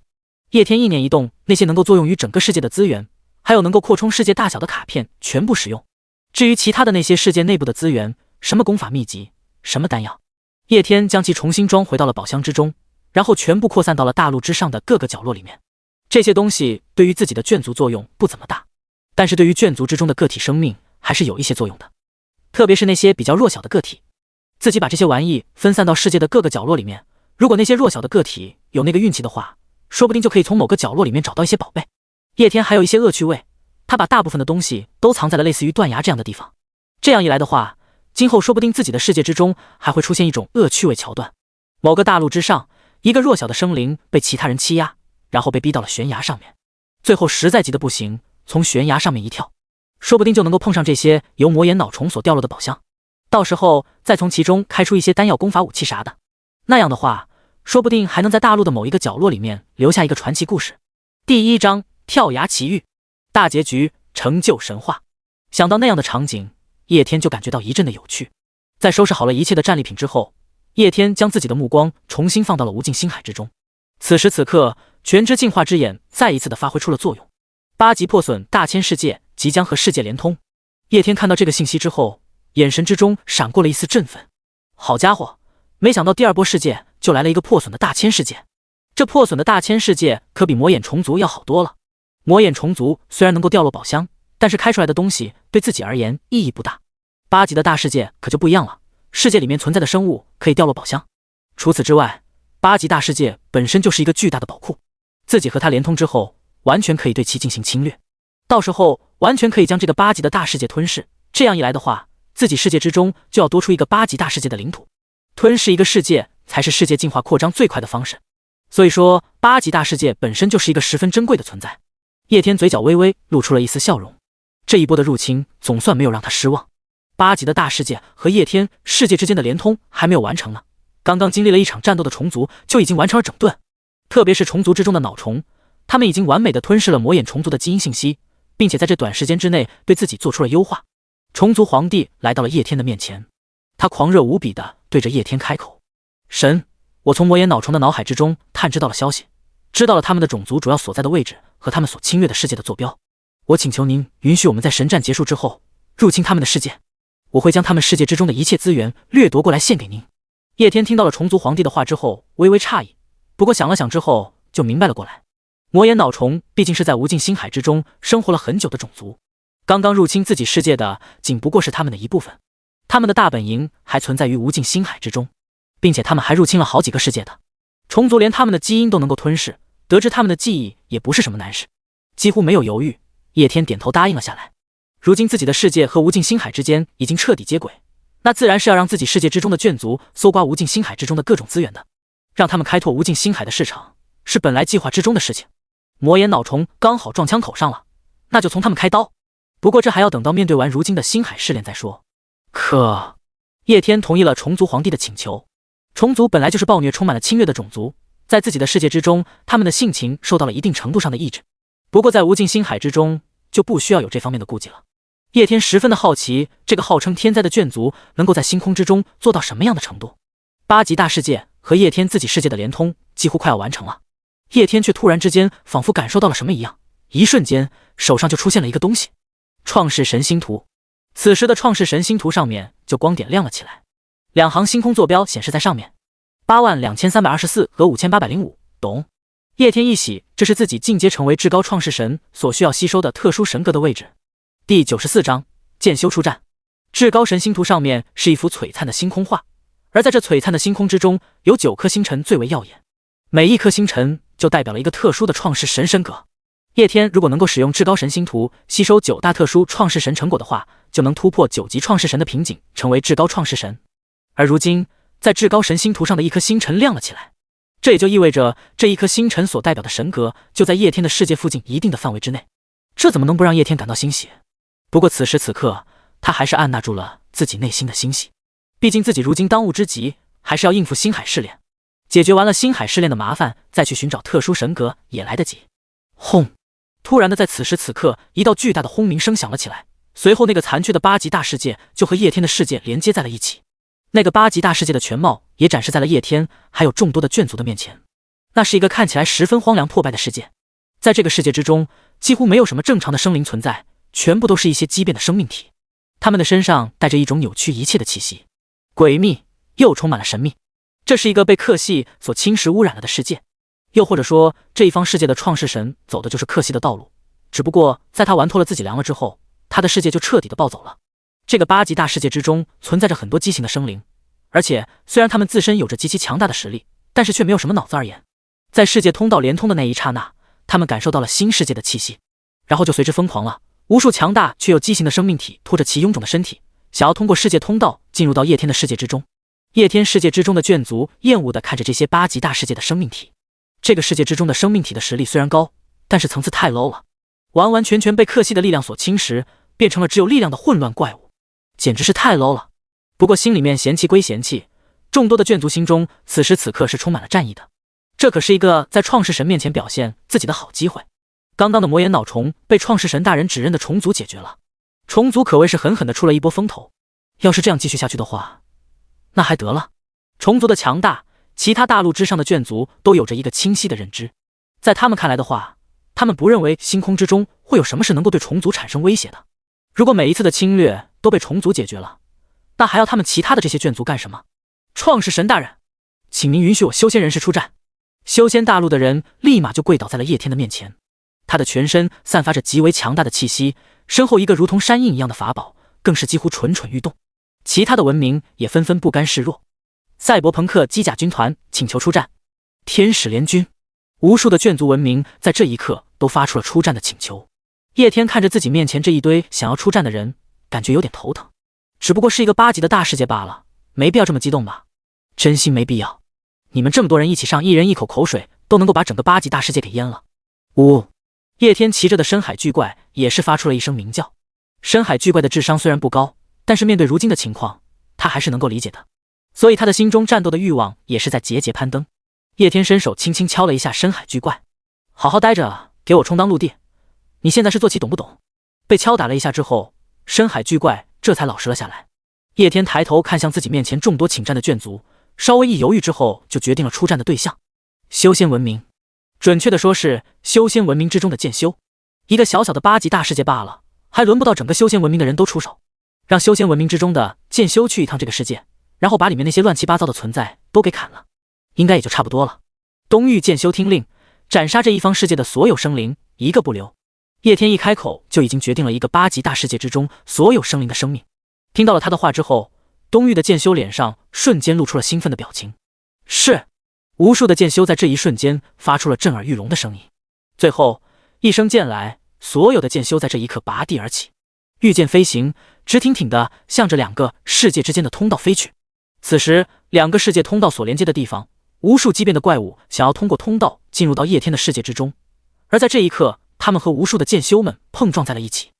[SPEAKER 1] 叶天一念一动，那些能够作用于整个世界的资源，还有能够扩充世界大小的卡片全部使用。至于其他的那些世界内部的资源，什么功法秘籍，什么丹药，叶天将其重新装回到了宝箱之中，然后全部扩散到了大陆之上的各个角落里面。这些东西对于自己的眷族作用不怎么大，但是对于眷族之中的个体生命还是有一些作用的，特别是那些比较弱小的个体。自己把这些玩意分散到世界的各个角落里面，如果那些弱小的个体有那个运气的话，说不定就可以从某个角落里面找到一些宝贝。叶天还有一些恶趣味，他把大部分的东西都藏在了类似于断崖这样的地方。这样一来的话，今后说不定自己的世界之中还会出现一种恶趣味桥段。某个大陆之上，一个弱小的生灵被其他人欺压，然后被逼到了悬崖上面，最后实在急得不行，从悬崖上面一跳，说不定就能够碰上这些由魔眼脑虫所掉落的宝箱，到时候再从其中开出一些丹药功法武器啥的。那样的话，说不定还能在大陆的某一个角落里面留下一个传奇故事。第1章跳崖奇遇，大结局成就神话。想到那样的场景，叶天就感觉到一阵的有趣。在收拾好了一切的战利品之后，叶天将自己的目光重新放到了无尽星海之中。此时此刻，全知进化之眼再一次的发挥出了作用，8级破损大千世界即将和世界连通。叶天看到这个信息之后，眼神之中闪过了一丝振奋。好家伙，没想到第2波世界就来了一个破损的大千世界。这破损的大千世界可比魔眼虫族要好多了。魔眼虫族虽然能够掉落宝箱，但是开出来的东西对自己而言意义不大。8级的大世界可就不一样了，世界里面存在的生物可以掉落宝箱。除此之外，8级大世界本身就是一个巨大的宝库，自己和它连通之后，完全可以对其进行侵略，到时候完全可以将这个8级的大世界吞噬。这样一来的话，自己世界之中就要多出一个8级大世界的领土，吞噬一个世界才是世界进化扩张最快的方式。所以说8级大世界本身就是一个十分珍贵的存在。叶天嘴角微微露出了一丝笑容，这一波的入侵总算没有让他失望。8级的大世界和叶天世界之间的连通还没有完成呢，刚刚经历了一场战斗的虫族就已经完成了整顿，特别是虫族之中的脑虫，他们已经完美的吞噬了魔眼虫族的基因信息，并且在这短时间之内对自己做出了优化。虫族皇帝来到了叶天的面前，他狂热无比的对着叶天开口：神，我从魔眼脑虫的脑海之中探知到了消息，知道了他们的种族主要所在的位置和他们所侵略的世界的坐标。我请求您允许我们在神战结束之后入侵他们的世界，我会将他们世界之中的一切资源掠夺过来献给您。叶天听到了虫族皇帝的话之后微微诧异，不过想了想之后就明白了过来。魔眼脑虫毕竟是在无尽星海之中生活了很久的种族，刚刚入侵自己世界的仅不过是他们的一部分，他们的大本营还存在于无尽星海之中，并且他们还入侵了好几个世界的虫族，连他们的基因都能够吞噬，得知他们的记忆也不是什么难事。几乎没有犹豫，叶天点头答应了下来。如今自己的世界和无尽星海之间已经彻底接轨，那自然是要让自己世界之中的眷族搜刮无尽星海之中的各种资源的，让他们开拓无尽星海的市场是本来计划之中的事情。魔眼脑虫刚好撞枪口上了，那就从他们开刀。不过这还要等到面对完如今的星海试炼再说。可叶天同意了虫族皇帝的请求。虫族本来就是暴虐充满了侵略的种族，在自己的世界之中，他们的性情受到了一定程度上的抑制。不过在无尽星海之中就不需要有这方面的顾忌了。叶天十分的好奇，这个号称天灾的眷族能够在星空之中做到什么样的程度。8级大世界和叶天自己世界的连通几乎快要完成了，叶天却突然之间仿佛感受到了什么一样，一瞬间手上就出现了一个东西，创世神星图。此时的创世神星图上面就光点亮了起来， 2行星空坐标显示在上面，82324和5805，懂？叶天一喜，这是自己进阶成为至高创世神所需要吸收的特殊神格的位置。第94章剑修出战。至高神星图上面是一幅璀璨的星空画，而在这璀璨的星空之中，有9颗星辰最为耀眼，每一颗星辰就代表了一个特殊的创世神神格。叶天如果能够使用至高神星图吸收9大特殊创世神成果的话，就能突破9级创世神的瓶颈，成为至高创世神。而如今，在至高神星图上的一颗星辰亮了起来，这也就意味着这一颗星辰所代表的神格就在叶天的世界附近一定的范围之内。这怎么能不让叶天感到欣喜？不过此时此刻，他还是按捺住了自己内心的欣喜。毕竟自己如今当务之急还是要应付星海试炼，解决完了星海试炼的麻烦，再去寻找特殊神格也来得及。轰！突然的，在此时此刻，一道巨大的轰鸣声响了起来，随后那个残缺的8级大世界就和叶天的世界连接在了一起。那个8级大世界的全貌也展示在了叶天还有众多的眷族的面前。那是一个看起来十分荒凉破败的世界，在这个世界之中，几乎没有什么正常的生灵存在，全部都是一些畸变的生命体，他们的身上带着一种扭曲一切的气息，诡秘又充满了神秘。这是一个被克系所侵蚀污染了的世界，又或者说这一方世界的创世神走的就是克系的道路，只不过在他玩脱了自己凉了之后，他的世界就彻底的暴走了。这个8级大世界之中存在着很多畸形的生灵，而且虽然他们自身有着极其强大的实力，但是却没有什么脑子而言。在世界通道连通的那一刹那，他们感受到了新世界的气息，然后就随之疯狂了。无数强大却又畸形的生命体拖着其臃肿的身体，想要通过世界通道进入到叶天的世界之中。叶天世界之中的眷族厌恶地看着这些8级大世界的生命体。这个世界之中的生命体的实力虽然高，但是层次太 low 了，完完全全被克系的力量所侵蚀，变成了只有力量的混乱怪物，简直是太 low 了。不过心里面嫌弃归嫌弃，众多的眷族心中此时此刻是充满了战意的。这可是一个在创世神面前表现自己的好机会。刚刚的魔眼脑虫被创世神大人指认的虫族解决了，虫族可谓是狠狠地出了一波风头。要是这样继续下去的话，那还得了。虫族的强大，其他大陆之上的眷族都有着一个清晰的认知。在他们看来的话，他们不认为星空之中会有什么是能够对虫族产生威胁的。如果每一次的侵略都被虫族解决了，那还要他们其他的这些眷族干什么？创世神大人，请您允许我修仙人士出战。修仙大陆的人立马就跪倒在了叶天的面前，他的全身散发着极为强大的气息，身后一个如同山印一样的法宝更是几乎蠢蠢欲动。其他的文明也纷纷不甘示弱。赛博朋克机甲军团请求出战。天使联军，无数的眷族文明在这一刻都发出了出战的请求。叶天看着自己面前这一堆想要出战的人，感觉有点头疼。只不过是一个8级的大世界罢了，没必要这么激动吧？真心没必要。你们这么多人一起上，一人一口口水都能够把整个8级大世界给淹了。呜！叶天骑着的深海巨怪也是发出了一声鸣叫。深海巨怪的智商虽然不高，但是面对如今的情况，他还是能够理解的，所以他的心中战斗的欲望也是在节节攀登。叶天伸手轻轻敲了一下深海巨怪，好好待着，给我充当陆地。你现在是坐骑懂不懂？被敲打了一下之后，深海巨怪这才老实了下来。叶天抬头看向自己面前众多请战的眷族，稍微一犹豫之后就决定了出战的对象。修仙文明，准确的说是修仙文明之中的剑修。一个小小的8级大世界罢了，还轮不到整个修仙文明的人都出手，让修仙文明之中的剑修去一趟这个世界，然后把里面那些乱七八糟的存在都给砍了，应该也就差不多了。东域剑修听令，斩杀这一方世界的所有生灵，一个不留。叶天一开口就已经决定了一个8级大世界之中所有生灵的生命。听到了他的话之后，东域的剑修脸上瞬间露出了兴奋的表情。是，无数的剑修在这一瞬间发出了震耳欲聋的声音。最后一声剑来，所有的剑修在这一刻拔地而起，御剑飞行，直挺挺的向着2个世界之间的通道飞去。此时2个世界通道所连接的地方，无数畸变的怪物想要通过通道进入到叶天的世界之中，而在这一刻，他们和无数的剑修们碰撞在了一起。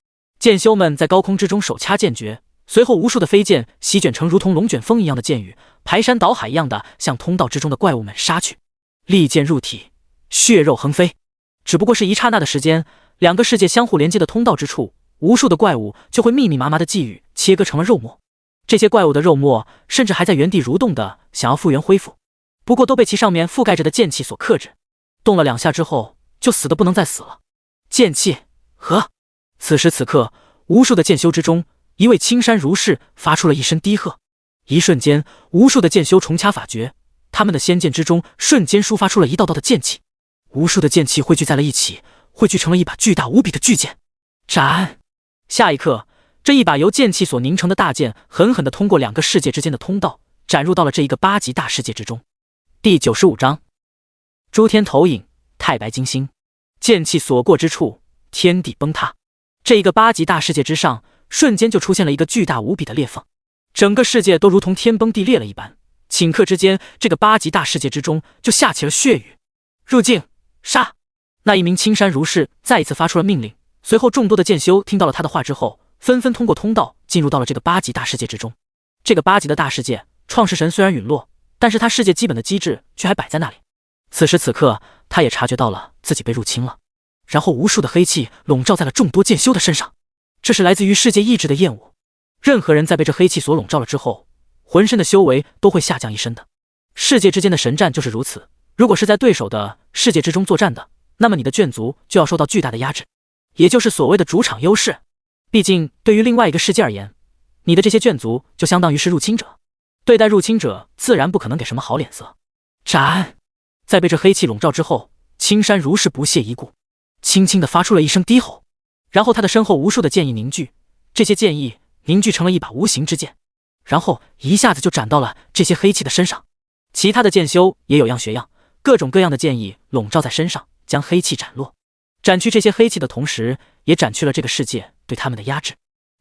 [SPEAKER 1] 剑修们在高空之中手掐剑诀，随后无数的飞剑席卷成如同龙卷风一样的剑雨，排山倒海一样的向通道之中的怪物们杀去。利剑入体，血肉横飞。只不过是一刹那的时间，2个世界相互连接的通道之处，无数的怪物就会密密麻麻的际遇切割成了肉末。这些怪物的肉末甚至还在原地蠕动的想要复原恢复，不过都被其上面覆盖着的剑气所克制，动了2下之后就死得不能再死了。剑气和此时此刻，无数的剑修之中，一位青山如是发出了一声低喝。一瞬间，无数的剑修重掐法诀，他们的仙剑之中瞬间抒发出了一道道的剑气，无数的剑气汇聚在了一起，汇聚成了一把巨大无比的巨剑。斩！下一刻，这一把由剑气所凝成的大剑狠狠地通过两个世界之间的通道，斩入到了这一个8级大世界之中。第95章，诸天投影，太白金星，剑气所过之处，天地崩塌。这一个8级大世界之上，瞬间就出现了一个巨大无比的裂缝，整个世界都如同天崩地裂了一般。顷刻之间，这个8级大世界之中就下起了血雨。入境，杀！那一名青山如是再一次发出了命令，随后众多的剑修听到了他的话之后，纷纷通过通道进入到了这个8级大世界之中。这个8级的大世界，创世神虽然陨落，但是他世界基本的机制却还摆在那里。此时此刻，他也察觉到了自己被入侵了，然后无数的黑气笼罩在了众多剑修的身上，这是来自于世界意志的厌恶。任何人在被这黑气所笼罩了之后，浑身的修为都会下降一身的。世界之间的神战就是如此，如果是在对手的世界之中作战的，那么你的眷族就要受到巨大的压制，也就是所谓的主场优势。毕竟对于另外一个世界而言，你的这些眷族就相当于是入侵者，对待入侵者自然不可能给什么好脸色。斩！在被这黑气笼罩之后，青山如是不屑一顾，轻轻地发出了一声低吼，然后他的身后无数的剑意凝聚，这些剑意凝聚成了一把无形之剑，然后一下子就斩到了这些黑气的身上。其他的剑修也有样学样，各种各样的剑意笼罩在身上，将黑气斩落。斩去这些黑气的同时，也斩去了这个世界对他们的压制。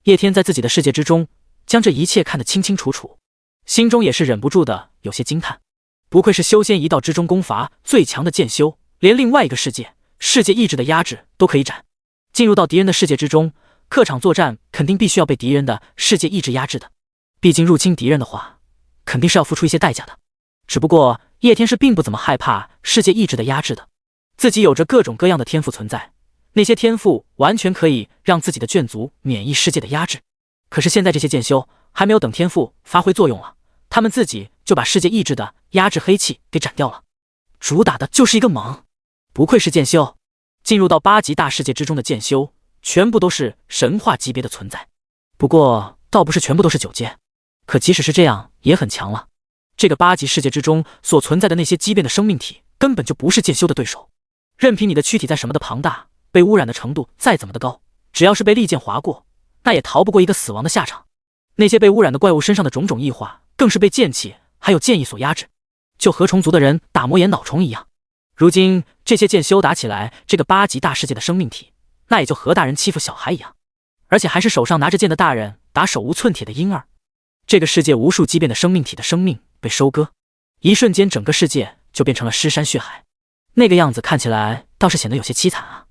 [SPEAKER 1] 叶天在自己的世界之中将这一切看得清清楚楚，心中也是忍不住的有些惊叹，不愧是修仙一道之中攻伐最强的剑修，连另外一个世界意志的压制都可以斩。进入到敌人的世界之中，客场作战肯定必须要被敌人的世界意志压制的，毕竟入侵敌人的话，肯定是要付出一些代价的。只不过叶天是并不怎么害怕世界意志的压制的，自己有着各种各样的天赋存在，那些天赋完全可以让自己的眷族免疫世界的压制。可是现在这些剑修还没有等天赋发挥作用了，他们自己就把世界意志的压制黑气给斩掉了，主打的就是一个猛。不愧是剑修，进入到8级大世界之中的剑修全部都是神话级别的存在，不过倒不是全部都是9阶，可即使是这样也很强了。这个8级世界之中所存在的那些畸变的生命体根本就不是剑修的对手，任凭你的躯体再什么的庞大，被污染的程度再怎么的高，只要是被利剑划过，那也逃不过一个死亡的下场。那些被污染的怪物身上的种种异化，更是被剑气还有剑意所压制，就和虫族的人打魔眼脑虫一样。如今这些剑修打起来，这个8级大世界的生命体，那也就和大人欺负小孩一样，而且还是手上拿着剑的大人打手无寸铁的婴儿。这个世界无数畸变的生命体的生命被收割，一瞬间整个世界就变成了尸山血海，那个样子看起来倒是显得有些凄惨啊。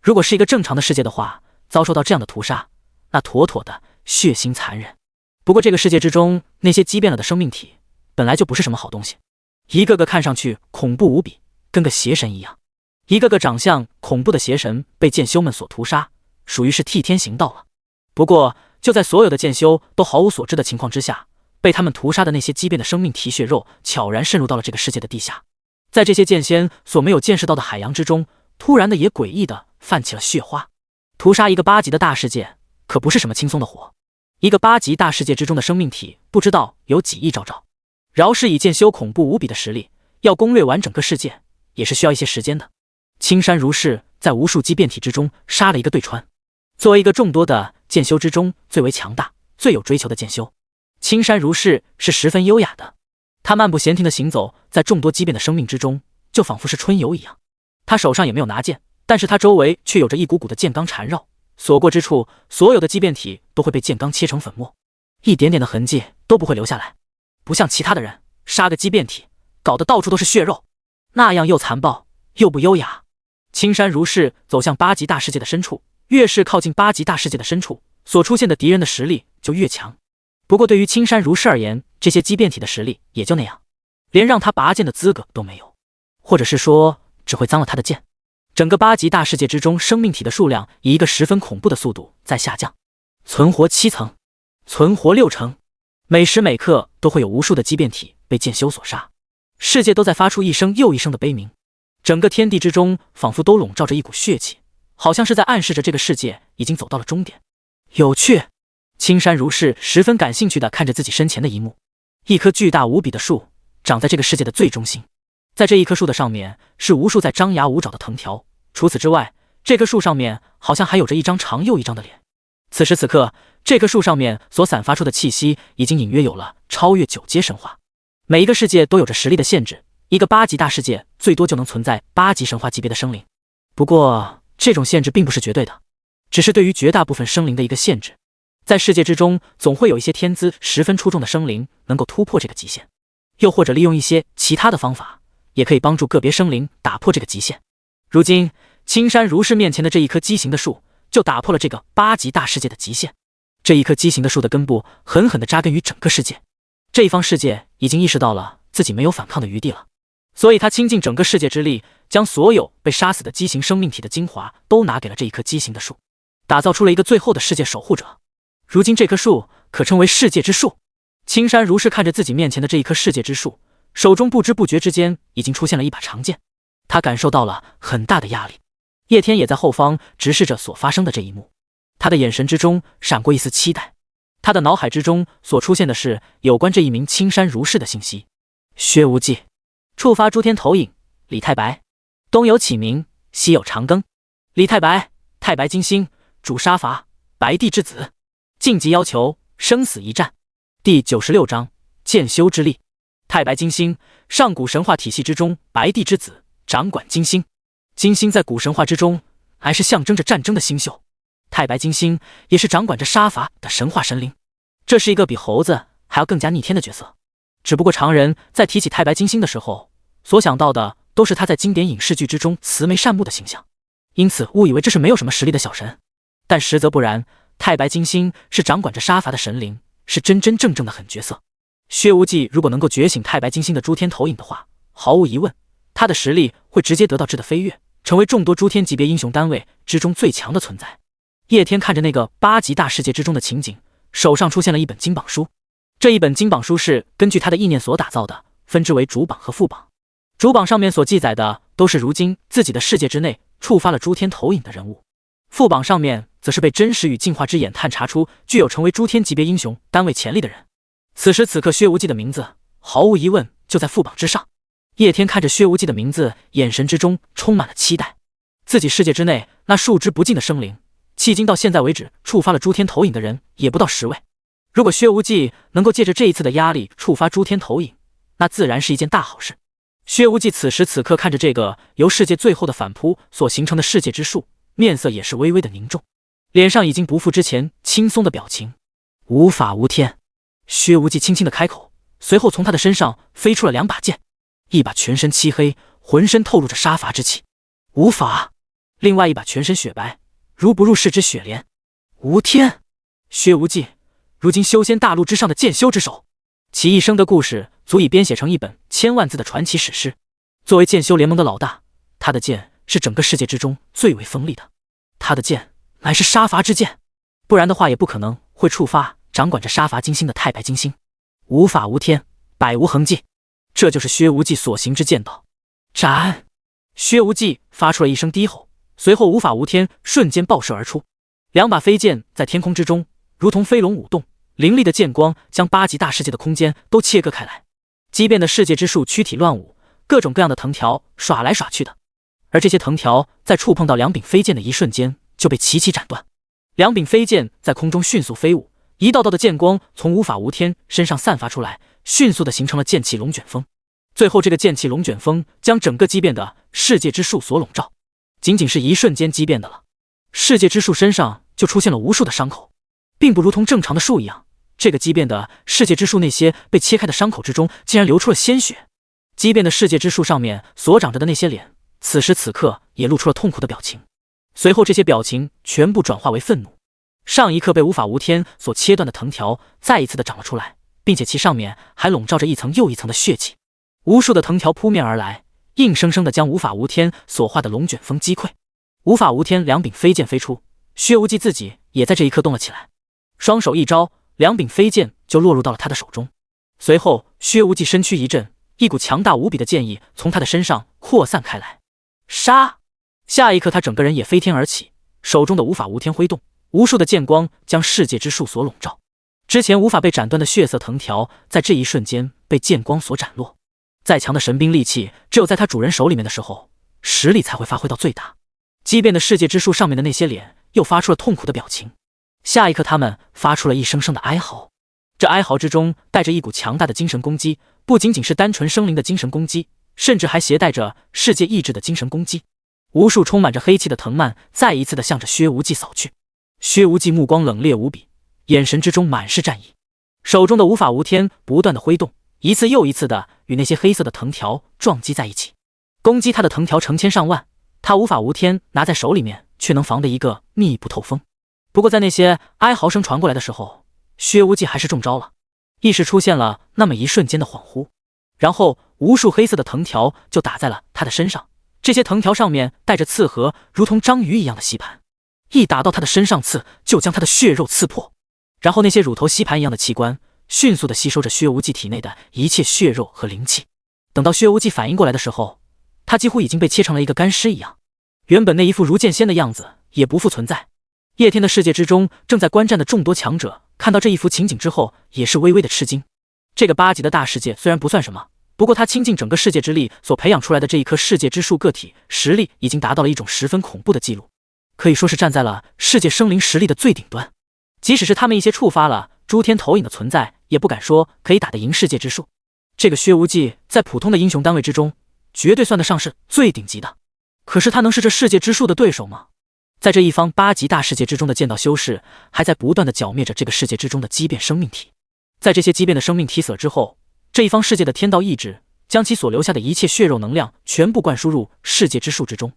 [SPEAKER 1] 如果是一个正常的世界的话，遭受到这样的屠杀，那妥妥的血腥残忍。不过这个世界之中那些畸变了的生命体本来就不是什么好东西，一个个看上去恐怖无比，跟个邪神一样。一个个长相恐怖的邪神被剑修们所屠杀，属于是替天行道了。不过就在所有的剑修都毫无所知的情况之下，被他们屠杀的那些畸变的生命体血肉悄然渗入到了这个世界的地下，在这些剑仙所没有见识到的海洋之中，突然的也诡异的泛起了血花。屠杀一个8级的大世界可不是什么轻松的活，一个8级大世界之中的生命体不知道有几亿兆兆，饶是以剑修恐怖无比的实力，要攻略完整个世界也是需要一些时间的。青山如是在无数畸变体之中杀了一个对穿。作为一个众多的剑修之中最为强大最有追求的剑修，青山如是是十分优雅的，他漫不闲停的行走在众多畸变的生命之中，就仿佛是春游一样。他手上也没有拿剑，但是他周围却有着一股股的剑罡缠绕，所过之处，所有的畸变体都会被剑罡切成粉末，一点点的痕迹都不会留下来。不像其他的人杀个畸变体搞得到处都是血肉，那样又残暴又不优雅。青山如是走向8级大世界的深处，越是靠近8级大世界的深处，所出现的敌人的实力就越强。不过对于青山如是而言，这些畸变体的实力也就那样，连让他拔剑的资格都没有，或者是说只会脏了他的剑。整个8级大世界之中，生命体的数量以一个十分恐怖的速度在下降，存活7层，存活6成，每时每刻都会有无数的畸变体被剑修所杀，世界都在发出一声又一声的悲鸣。整个天地之中仿佛都笼罩着一股血气，好像是在暗示着这个世界已经走到了终点。有趣。青山如是十分感兴趣地看着自己身前的一幕，一棵巨大无比的树长在这个世界的最中心，在这一棵树的上面是无数在张牙舞爪的藤条，除此之外，这棵树上面好像还有着一张长又一张的脸。此时此刻，这棵树上面所散发出的气息已经隐约有了超越9阶神话。每一个世界都有着实力的限制，一个8级大世界最多就能存在8级神话级别的生灵。不过，这种限制并不是绝对的，只是对于绝大部分生灵的一个限制。在世界之中，总会有一些天资十分出众的生灵能够突破这个极限，又或者利用一些其他的方法，也可以帮助个别生灵打破这个极限。如今，青山如是面前的这一棵畸形的树，就打破了这个8级大世界的极限。这一棵畸形的树的根部狠狠地扎根于整个世界，这一方世界已经意识到了自己没有反抗的余地了，所以他倾尽整个世界之力，将所有被杀死的畸形生命体的精华都拿给了这一棵畸形的树，打造出了一个最后的世界守护者。如今这棵树可称为世界之树。青山如是看着自己面前的这一棵世界之树，手中不知不觉之间已经出现了一把长剑，他感受到了很大的压力。叶天也在后方直视着所发生的这一幕，他的眼神之中闪过一丝期待，他的脑海之中所出现的是有关这一名青山如是的信息。薛无忌，触发诸天投影，李太白，东有启明，西有长庚，李太白，太白金星，主杀伐，白帝之子，晋级要求，生死一战。第96章剑修之力。太白金星，上古神话体系之中白帝之子，掌管金星。金星在古神话之中还是象征着战争的星宿，太白金星也是掌管着杀伐的神话神灵。这是一个比猴子还要更加逆天的角色。只不过常人在提起太白金星的时候，所想到的都是他在经典影视剧之中慈眉善目的形象，因此误以为这是没有什么实力的小神。但实则不然，太白金星是掌管着杀伐的神灵，是真真正正的狠角色。薛无忌如果能够觉醒太白金星的诸天投影的话，毫无疑问，他的实力会直接得到质的飞跃，成为众多诸天级别英雄单位之中最强的存在。叶天看着那个8级大世界之中的情景，手上出现了一本金榜书。这一本金榜书是根据他的意念所打造的，分之为主榜和副榜。主榜上面所记载的都是如今自己的世界之内触发了诸天投影的人物，副榜上面则是被真实与进化之眼探查出具有成为诸天级别英雄单位潜力的人。此时此刻，薛无忌的名字毫无疑问就在副榜之上。叶天看着薛无忌的名字，眼神之中充满了期待。自己世界之内那数之不尽的生灵，迄今到现在为止触发了诸天投影的人也不到10位。如果薛无忌能够借着这一次的压力触发诸天投影，那自然是一件大好事。薛无忌此时此刻看着这个由世界最后的反扑所形成的世界之树，面色也是微微的凝重，脸上已经不复之前轻松的表情。无法无天，薛无忌轻轻的开口，随后从他的身上飞出了2把剑，一把全身漆黑，浑身透露着杀伐之气，无法；另外一把全身雪白，如不入世之雪莲，无天。薛无忌如今修仙大陆之上的剑修之手，其一生的故事足以编写成一本1000万字的传奇史诗。作为剑修联盟的老大，他的剑是整个世界之中最为锋利的，他的剑乃是杀伐之剑，不然的话也不可能会触发掌管着杀伐金星的太白金星。无法无天，百无痕迹，这就是薛无忌所行之剑道。斩！薛无忌发出了一声低吼，随后无法无天瞬间爆射而出，2把飞剑在天空之中如同飞龙舞动，凌厉的剑光将8级大世界的空间都切割开来。畸变的世界之树躯体乱舞，各种各样的藤条耍来耍去的，而这些藤条在触碰到2柄飞剑的一瞬间就被齐齐斩断。2柄飞剑在空中迅速飞舞，一道道的剑光从无法无天身上散发出来，迅速的形成了剑气龙卷风。最后这个剑气龙卷风将整个畸变的世界之树所笼罩，仅仅是一瞬间畸变的了，世界之树身上就出现了无数的伤口，并不如同正常的树一样，这个畸变的世界之树那些被切开的伤口之中竟然流出了鲜血。畸变的世界之树上面所长着的那些脸，此时此刻也露出了痛苦的表情，随后这些表情全部转化为愤怒。上一刻被无法无天所切断的藤条再一次的长了出来，并且其上面还笼罩着一层又一层的血气，无数的藤条扑面而来，硬生生的将无法无天所化的龙卷风击溃。无法无天2柄飞剑飞出，薛无忌自己也在这一刻动了起来，双手一招，2柄飞剑就落入到了他的手中。随后薛无忌身躯一震，一股强大无比的剑意从他的身上扩散开来。杀！下一刻他整个人也飞天而起，手中的无法无天挥动，无数的剑光将世界之树所笼罩。之前无法被斩断的血色藤条，在这一瞬间被剑光所斩落。再强的神兵利器，只有在他主人手里面的时候，实力才会发挥到最大。畸变的世界之树上面的那些脸，又发出了痛苦的表情。下一刻，他们发出了一声声的哀嚎。这哀嚎之中带着一股强大的精神攻击，不仅仅是单纯生灵的精神攻击，甚至还携带着世界意志的精神攻击。无数充满着黑气的藤蔓再一次的向着薛无忌扫去。薛无忌目光冷冽无比，眼神之中满是战意，手中的无法无天不断的挥动，一次又一次的与那些黑色的藤条撞击在一起。攻击他的藤条成千上万，他无法无天拿在手里面，却能防得一个密不透风。不过在那些哀嚎声传过来的时候，薛无忌还是中招了，意识出现了那么一瞬间的恍惚，然后无数黑色的藤条就打在了他的身上。这些藤条上面带着刺核，如同章鱼一样的吸盘，一打到他的身上刺，就将他的血肉刺破。然后那些乳头吸盘一样的器官迅速的吸收着薛无忌体内的一切血肉和灵气。等到薛无忌反应过来的时候，他几乎已经被切成了一个干尸一样，原本那一副如剑仙的样子也不复存在。叶天的世界之中正在观战的众多强者看到这一幅情景之后，也是微微的吃惊。这个8级的大世界虽然不算什么，不过他倾尽整个世界之力所培养出来的这一棵世界之树个体实力已经达到了一种十分恐怖的记录，可以说是站在了世界生灵实力的最顶端。即使是他们一些触发了诸天投影的存在，也不敢说可以打得赢世界之树。这个薛无忌在普通的英雄单位之中绝对算得上是最顶级的，可是他能是这世界之树的对手吗？在这一方8级大世界之中的剑道修士还在不断的剿灭着这个世界之中的畸变生命体。在这些畸变的生命体死了之后，这一方世界的天道意志将其所留下的一切血肉能量全部灌输入世界之树之中，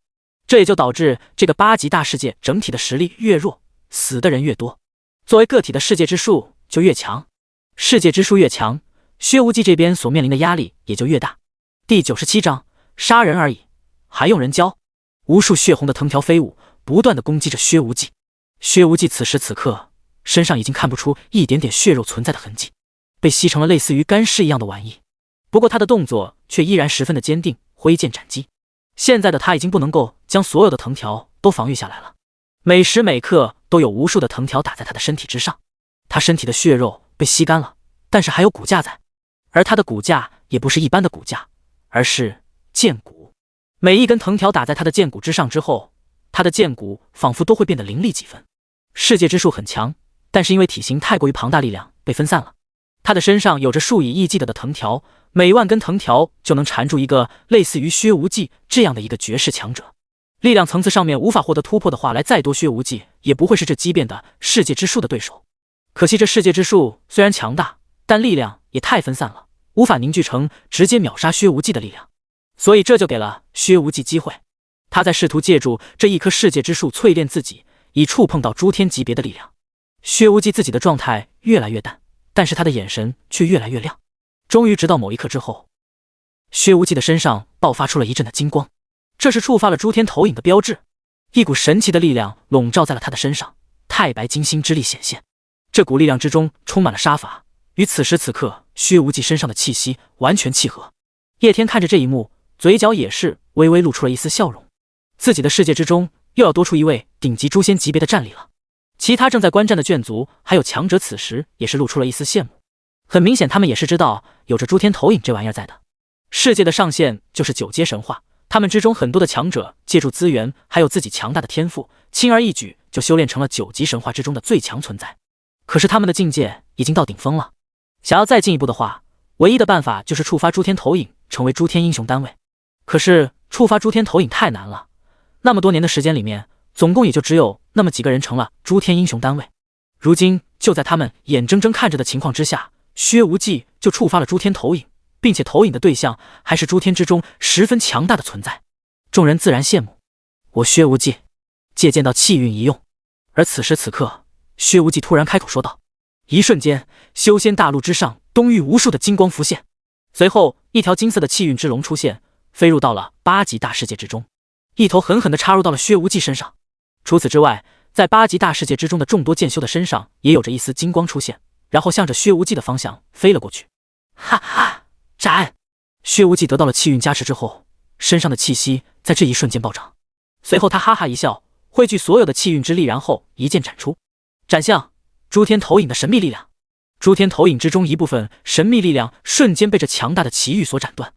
[SPEAKER 1] 这也就导致这个8级大世界整体的实力越弱，死的人越多，作为个体的世界之树就越强。世界之树越强，薛无忌这边所面临的压力也就越大。第97章，杀人而已，还用人教？无数血红的藤条飞舞，不断的攻击着薛无忌。薛无忌此时此刻身上已经看不出一点点血肉存在的痕迹，被吸成了类似于干尸一样的玩意。不过他的动作却依然十分的坚定，挥剑斩击。现在的他已经不能够将所有的藤条都防御下来了，每时每刻都有无数的藤条打在他的身体之上。他身体的血肉被吸干了，但是还有骨架在，而他的骨架也不是一般的骨架，而是剑骨。每一根藤条打在他的剑骨之上之后，他的剑骨仿佛都会变得凌厉几分。世界之树很强，但是因为体型太过于庞大，力量被分散了。他的身上有着数以亿计的藤条，每万根藤条就能缠住一个类似于薛无忌这样的一个绝世强者。力量层次上面无法获得突破的话，来再多薛无忌也不会是这畸变的世界之树的对手。可惜这世界之树虽然强大，但力量也太分散了，无法凝聚成直接秒杀薛无忌的力量，所以这就给了薛无忌机会。他在试图借助这一棵世界之树淬炼自己，以触碰到诸天级别的力量。薛无忌自己的状态越来越淡，但是他的眼神却越来越亮。终于直到某一刻之后，薛无忌的身上爆发出了一阵的金光，这是触发了诸天投影的标志。一股神奇的力量笼罩在了他的身上，太白金星之力显现。这股力量之中充满了杀伐，与此时此刻薛无忌身上的气息完全契合。叶天看着这一幕，嘴角也是微微露出了一丝笑容。自己的世界之中又要多出一位顶级诛仙级别的战力了。其他正在观战的眷族还有强者此时也是露出了一丝羡慕。很明显他们也是知道有着诸天投影这玩意儿在的。世界的上限就是9阶神话，他们之中很多的强者借助资源还有自己强大的天赋，轻而易举就修炼成了9级神话之中的最强存在。可是他们的境界已经到顶峰了，想要再进一步的话，唯一的办法就是触发诸天投影，成为诸天英雄单位。可是触发诸天投影太难了，那么多年的时间里面，总共也就只有那么几个人成了诸天英雄单位。如今就在他们眼睁睁看着的情况之下，薛无忌就触发了诸天投影，并且投影的对象还是诸天之中十分强大的存在。众人自然羡慕。我薛无忌借剑道气运一用。而此时此刻，薛无忌突然开口说道。一瞬间，修仙大陆之上东域无数的金光浮现，随后一条金色的气运之龙出现，飞入到了8级大世界之中，一头狠狠地插入到了薛无忌身上。除此之外，在8级大世界之中的众多剑修的身上也有着一丝金光出现，然后向着薛无忌的方向飞了过去。哈哈，斩！薛无忌得到了气运加持之后，身上的气息在这一瞬间暴涨。随后他哈哈一笑，汇聚所有的气运之力，然后一剑斩出，斩向诸天投影的神秘力量。诸天投影之中一部分神秘力量瞬间被这强大的奇遇所斩断。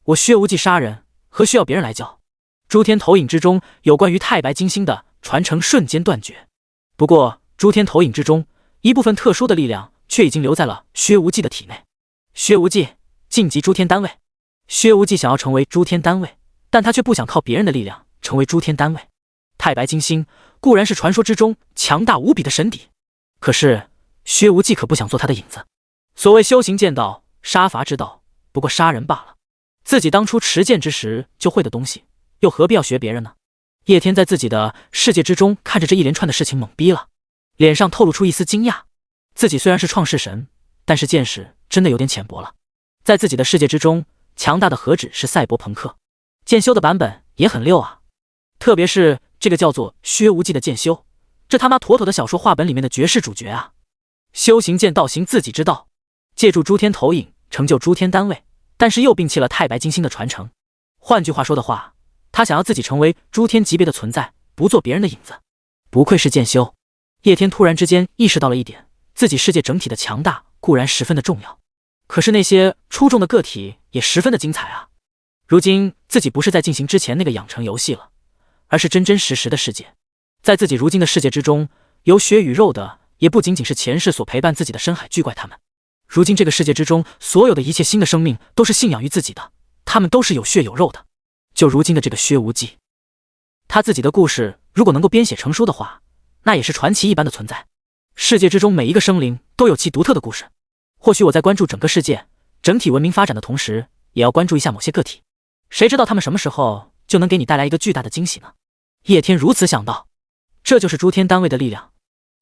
[SPEAKER 1] 我薛无忌杀人，何需要别人来教？诸天投影之中有关于太白金星的传承瞬间断绝。不过诸天投影之中一部分特殊的力量却已经留在了薛无忌的体内。薛无忌晋级诸天单位。薛无忌想要成为诸天单位，但他却不想靠别人的力量成为诸天单位。太白金星固然是传说之中强大无比的神邸，可是薛无忌可不想做他的影子。所谓修行剑道，杀伐之道，不过杀人罢了。自己当初持剑之时就会的东西，又何必要学别人呢？叶天在自己的世界之中看着这一连串的事情懵逼了，脸上透露出一丝惊讶。自己虽然是创世神，但是见识真的有点浅薄了。在自己的世界之中，强大的何止是赛博朋克，剑修的版本也很溜啊。特别是这个叫做薛无忌的剑修，这他妈妥妥的小说画本里面的绝世主角啊！修行剑道行自己之道，借助诸天投影成就诸天单位，但是又摒弃了太白金星的传承。换句话说的话，他想要自己成为诸天级别的存在，不做别人的影子。不愧是剑修。叶天突然之间意识到了一点，自己世界整体的强大固然十分的重要，可是那些出众的个体也十分的精彩啊！如今自己不是在进行之前那个养成游戏了，而是真真实实的世界。在自己如今的世界之中，有血与肉的也不仅仅是前世所陪伴自己的深海巨怪他们。如今这个世界之中，所有的一切新的生命都是信仰于自己的，他们都是有血有肉的。就如今的这个薛无忌，他自己的故事如果能够编写成书的话，那也是传奇一般的存在。世界之中每一个生灵都有其独特的故事。或许我在关注整个世界整体文明发展的同时，也要关注一下某些个体，谁知道他们什么时候就能给你带来一个巨大的惊喜呢？叶天如此想到。这就是诸天单位的力量。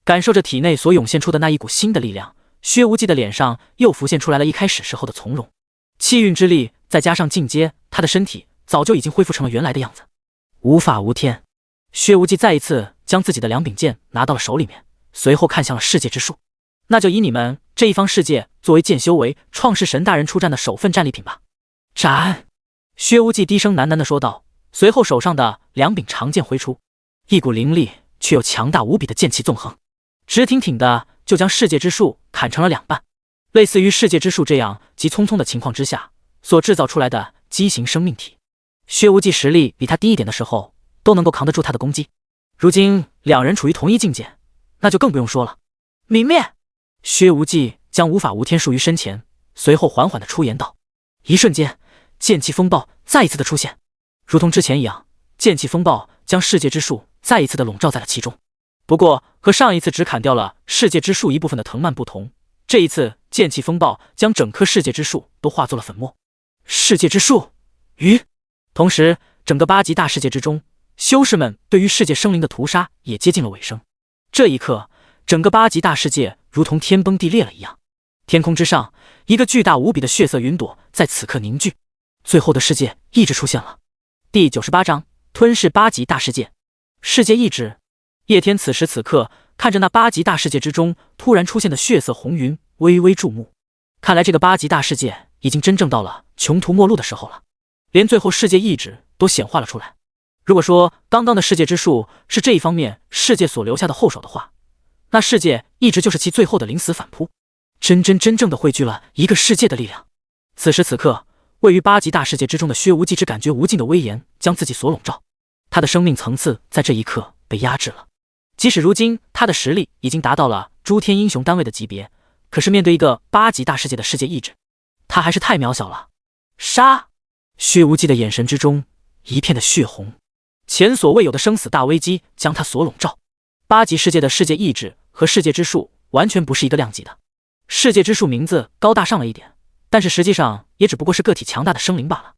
[SPEAKER 1] 感受着体内所涌现出的那一股新的力量，薛无忌的脸上又浮现出来了一开始时候的从容。气运之力再加上进阶，他的身体早就已经恢复成了原来的样子。无法无天。薛无忌再一次将自己的两柄剑拿到了手里面，随后看向了世界之树。那就以你们这一方世界作为剑修为创世神大人出战的首份战利品吧。斩！薛无忌低声喃喃地说道，随后手上的两柄长剑挥出，一股凌厉却又强大无比的剑气纵横，直挺挺的就将世界之树砍成了两半。类似于世界之树这样急匆匆的情况之下所制造出来的畸形生命体，薛无忌实力比他低一点的时候都能够扛得住他的攻击，如今两人处于同一境界，那就更不用说了。泯灭！薛无忌将无法无天束于身前，随后缓缓的出言道。一瞬间，剑气风暴再一次的出现，如同之前一样，剑气风暴将世界之树再一次的笼罩在了其中。不过和上一次只砍掉了世界之树一部分的藤蔓不同，这一次剑气风暴将整棵世界之树都化作了粉末。世界之树于同时，整个八极大世界之中，修士们对于世界生灵的屠杀也接近了尾声。这一刻，整个八极大世界如同天崩地裂了一样，天空之上一个巨大无比的血色云朵在此刻凝聚，最后的世界意志出现了。第98章吞噬八极大世界。世界意志。叶天此时此刻看着那八极大世界之中突然出现的血色红云，微微注目。看来这个八极大世界已经真正到了穷途末路的时候了，连最后世界意志都显化了出来。如果说刚刚的世界之树是这一方面世界所留下的后手的话，那世界意志就是其最后的临死反扑，真正的汇聚了一个世界的力量。此时此刻，位于八极大世界之中的薛无忌只感觉无尽的威严将自己所笼罩，他的生命层次在这一刻被压制了。即使如今他的实力已经达到了诸天英雄单位的级别，可是面对一个八极大世界的世界意志，他还是太渺小了。杀！薛无忌的眼神之中一片的血红，前所未有的生死大危机将他所笼罩。八极世界的世界意志和世界之树完全不是一个量级的。世界之树名字高大上了一点，但是实际上也只不过是个体强大的生灵罢了。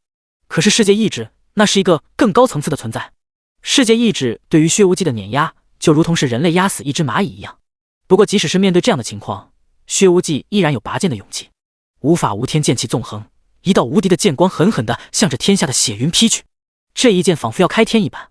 [SPEAKER 1] 可是世界意志那是一个更高层次的存在，世界意志对于薛无忌的碾压就如同是人类压死一只蚂蚁一样。不过即使是面对这样的情况，薛无忌依然有拔剑的勇气。无法无天，剑气纵横，一道无敌的剑光狠狠地向着天下的血云劈去。这一剑仿佛要开天一般，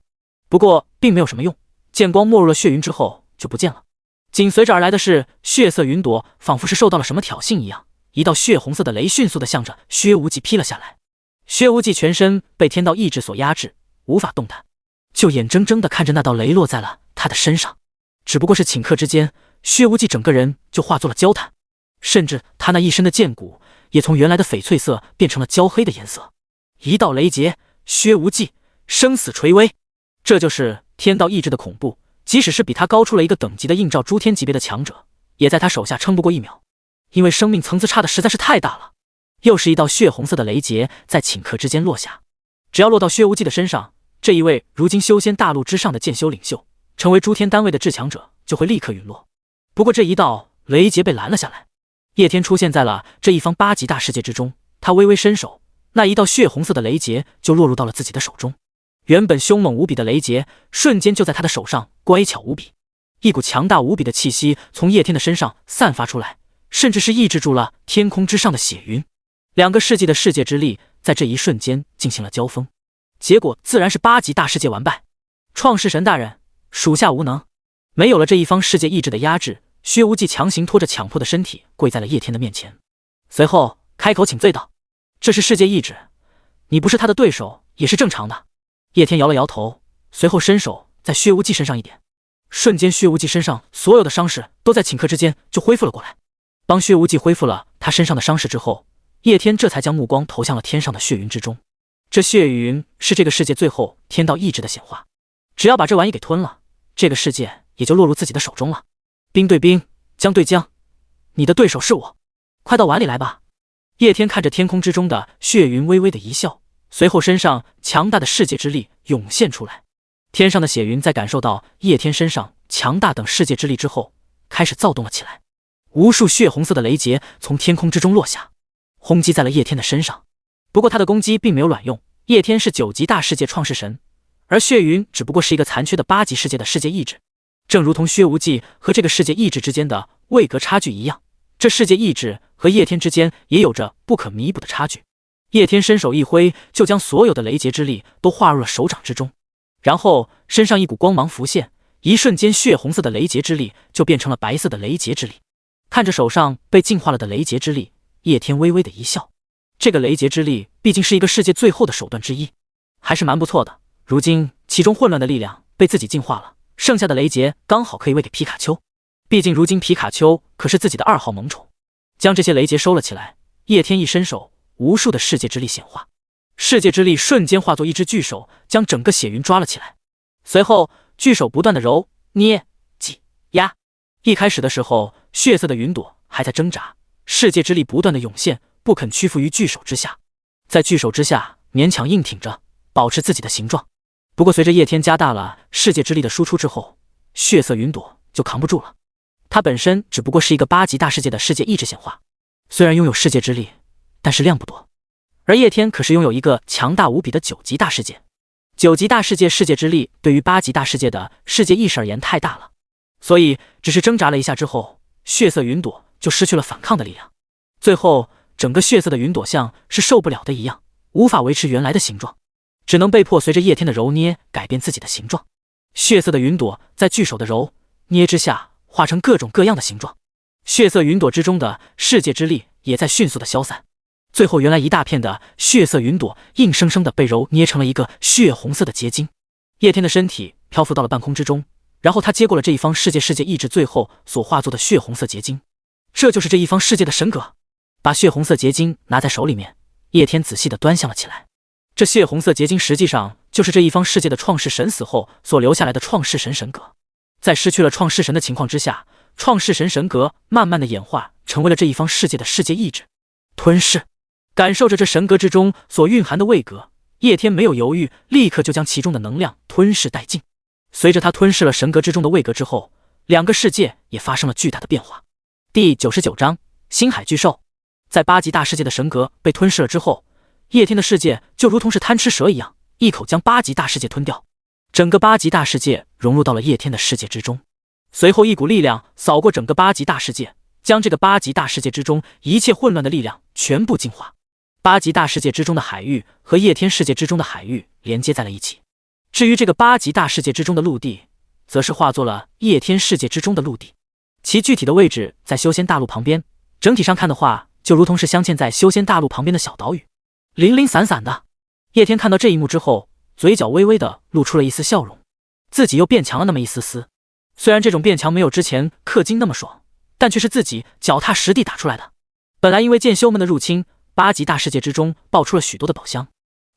[SPEAKER 1] 不过并没有什么用，剑光没入了血云之后就不见了。紧随着而来的是血色云朵，仿佛是受到了什么挑衅一样，一道血红色的雷迅速地向着薛无忌劈了下来。薛无忌全身被天道意志所压制，无法动弹，就眼睁睁地看着那道雷落在了他的身上。只不过是顷刻之间，薛无忌整个人就化作了焦炭。甚至他那一身的剑骨也从原来的翡翠色变成了焦黑的颜色。一道雷劫，薛无忌生死垂危，这就是天道意志的恐怖。即使是比他高出了一个等级的映照诸天级别的强者，也在他手下撑不过1秒，因为生命层次差的实在是太大了。又是一道血红色的雷劫在顷刻之间落下，只要落到薛无忌的身上，这一位如今修仙大陆之上的剑修领袖，成为诸天单位的至强者，就会立刻陨落。不过这一道雷劫被拦了下来，叶天出现在了这一方8级大世界之中，他微微伸手，那一道血红色的雷劫就落入到了自己的手中。原本凶猛无比的雷劫，瞬间就在他的手上乖巧无比，一股强大无比的气息从叶天的身上散发出来，甚至是抑制住了天空之上的血云。2个世纪的世界之力在这一瞬间进行了交锋，结果自然是8级大世界完败。创世神大人，属下无能。没有了这一方世界意志的压制，薛无忌强行拖着强迫的身体跪在了叶天的面前，随后开口请罪道：“这是世界意志，你不是他的对手也是正常的。”叶天摇了摇头，随后伸手在薛无忌身上一点，瞬间薛无忌身上所有的伤势都在顷刻之间就恢复了过来。帮薛无忌恢复了他身上的伤势之后，叶天这才将目光投向了天上的血云之中。这血云是这个世界最后天道意志的显化，只要把这玩意给吞了，这个世界也就落入自己的手中了。兵对兵，将对将，你的对手是我，快到碗里来吧。叶天看着天空之中的血云，微微的一笑，随后身上强大的世界之力涌现出来。天上的血云在感受到叶天身上强大等世界之力之后，开始躁动了起来。无数血红色的雷劫从天空之中落下，轰击在了叶天的身上。不过他的攻击并没有卵用，叶天是9级大世界创世神，而血云只不过是一个残缺的8级世界的世界意志。正如同薛无忌和这个世界意志之间的位格差距一样，这世界意志和叶天之间也有着不可弥补的差距。叶天伸手一挥，就将所有的雷劫之力都化入了手掌之中，然后身上一股光芒浮现，一瞬间血红色的雷劫之力就变成了白色的雷劫之力。看着手上被净化了的雷劫之力，叶天微微的一笑，这个雷劫之力毕竟是一个世界最后的手段之一，还是蛮不错的。如今其中混乱的力量被自己净化了，剩下的雷劫刚好可以喂给皮卡丘，毕竟如今皮卡丘可是自己的2号萌宠。将这些雷劫收了起来，叶天一伸手，无数的世界之力显化，世界之力瞬间化作一只巨手，将整个血云抓了起来。随后巨手不断的揉捏挤压，一开始的时候血色的云朵还在挣扎，世界之力不断的涌现，不肯屈服于巨手之下，在巨手之下勉强硬挺着，保持自己的形状。不过随着叶天加大了世界之力的输出之后，血色云朵就扛不住了。它本身只不过是一个8级大世界的世界意志显化，虽然拥有世界之力，但是量不多。而叶天可是拥有一个强大无比的9级大世界，9级大世界世界之力对于8级大世界的世界意识而言太大了，所以只是挣扎了一下之后，血色云朵就失去了反抗的力量。最后整个血色的云朵像是受不了的一样，无法维持原来的形状，只能被迫随着叶天的揉捏改变自己的形状。血色的云朵在巨手的揉捏之下化成各种各样的形状，血色云朵之中的世界之力也在迅速的消散。最后原来一大片的血色云朵硬生生的被揉捏成了一个血红色的结晶。叶天的身体漂浮到了半空之中，然后他接过了这一方世界意志最后所化作的血红色结晶，这就是这一方世界的神格。把血红色结晶拿在手里面，叶天仔细的端详了起来。这血红色结晶实际上就是这一方世界的创世神死后所留下来的创世神神格。在失去了创世神的情况之下，创世神神格慢慢的演化成为了这一方世界的世界意志。吞噬，感受着这神格之中所蕴含的位格，叶天没有犹豫，立刻就将其中的能量吞噬殆尽。随着他吞噬了神格之中的位格之后，2个世界也发生了巨大的变化。第99章星海巨兽。在8级大世界的神格被吞噬了之后，叶天的世界就如同是贪吃蛇一样，一口将8级大世界吞掉。整个8级大世界融入到了叶天的世界之中，随后一股力量扫过整个8级大世界，将这个8级大世界之中一切混乱的力量全部净化。8级大世界之中的海域和叶天世界之中的海域连接在了一起，至于这个8级大世界之中的陆地，则是化作了叶天世界之中的陆地，其具体的位置在修仙大陆旁边。整体上看的话，就如同是镶嵌在修仙大陆旁边的小岛屿，零零散散的。叶天看到这一幕之后，嘴角微微的露出了一丝笑容，自己又变强了那么一丝丝。虽然这种变强没有之前氪金那么爽，但却是自己脚踏实地打出来的。本来因为剑修们的入侵，8级大世界之中爆出了许多的宝箱，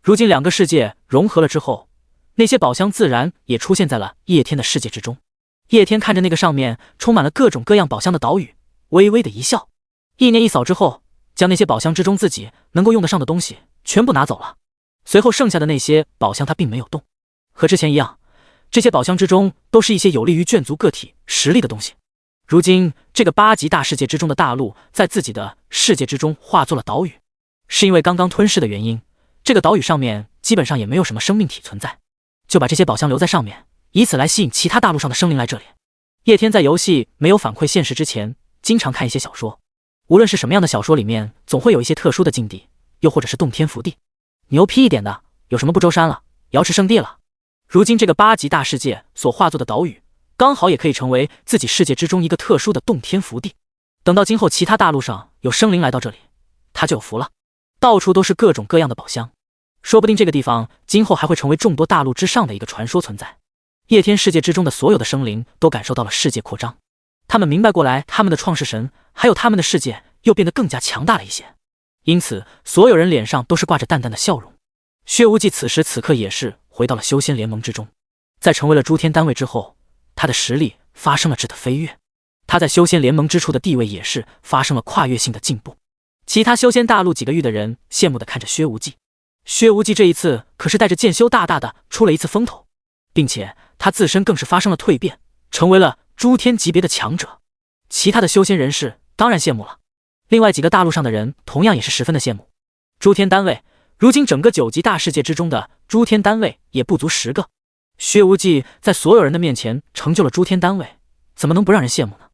[SPEAKER 1] 如今2个世界融合了之后，那些宝箱自然也出现在了叶天的世界之中。叶天看着那个上面充满了各种各样宝箱的岛屿，微微的一笑，意念一扫之后，将那些宝箱之中自己能够用得上的东西全部拿走了。随后剩下的那些宝箱他并没有动，和之前一样，这些宝箱之中都是一些有利于眷族个体实力的东西。如今这个8级大世界之中的大陆在自己的世界之中化作了岛屿，是因为刚刚吞噬的原因，这个岛屿上面基本上也没有什么生命体存在，就把这些宝箱留在上面，以此来吸引其他大陆上的生灵来这里。叶天在游戏没有反馈现实之前，经常看一些小说，无论是什么样的小说，里面总会有一些特殊的境地，又或者是洞天福地。牛批一点的，有什么不周山了，瑶池圣地了。如今这个8级大世界所化作的岛屿，刚好也可以成为自己世界之中一个特殊的洞天福地。等到今后其他大陆上有生灵来到这里，他就有福了。到处都是各种各样的宝箱，说不定这个地方今后还会成为众多大陆之上的一个传说存在。叶天世界之中的所有的生灵都感受到了世界扩张，他们明白过来，他们的创世神还有他们的世界又变得更加强大了一些，因此所有人脸上都是挂着淡淡的笑容。薛无忌此时此刻也是回到了修仙联盟之中，在成为了诸天单位之后，他的实力发生了质的飞跃，他在修仙联盟之处的地位也是发生了跨越性的进步。其他修仙大陆几个域的人羡慕地看着薛无忌，薛无忌这一次可是带着剑修大大的出了一次风头，并且他自身更是发生了蜕变，成为了诸天级别的强者。其他的修仙人士当然羡慕了，另外几个大陆上的人同样也是十分的羡慕。诸天单位，如今整个9级大世界之中的诸天单位也不足10个，薛无忌在所有人的面前成就了诸天单位，怎么能不让人羡慕呢？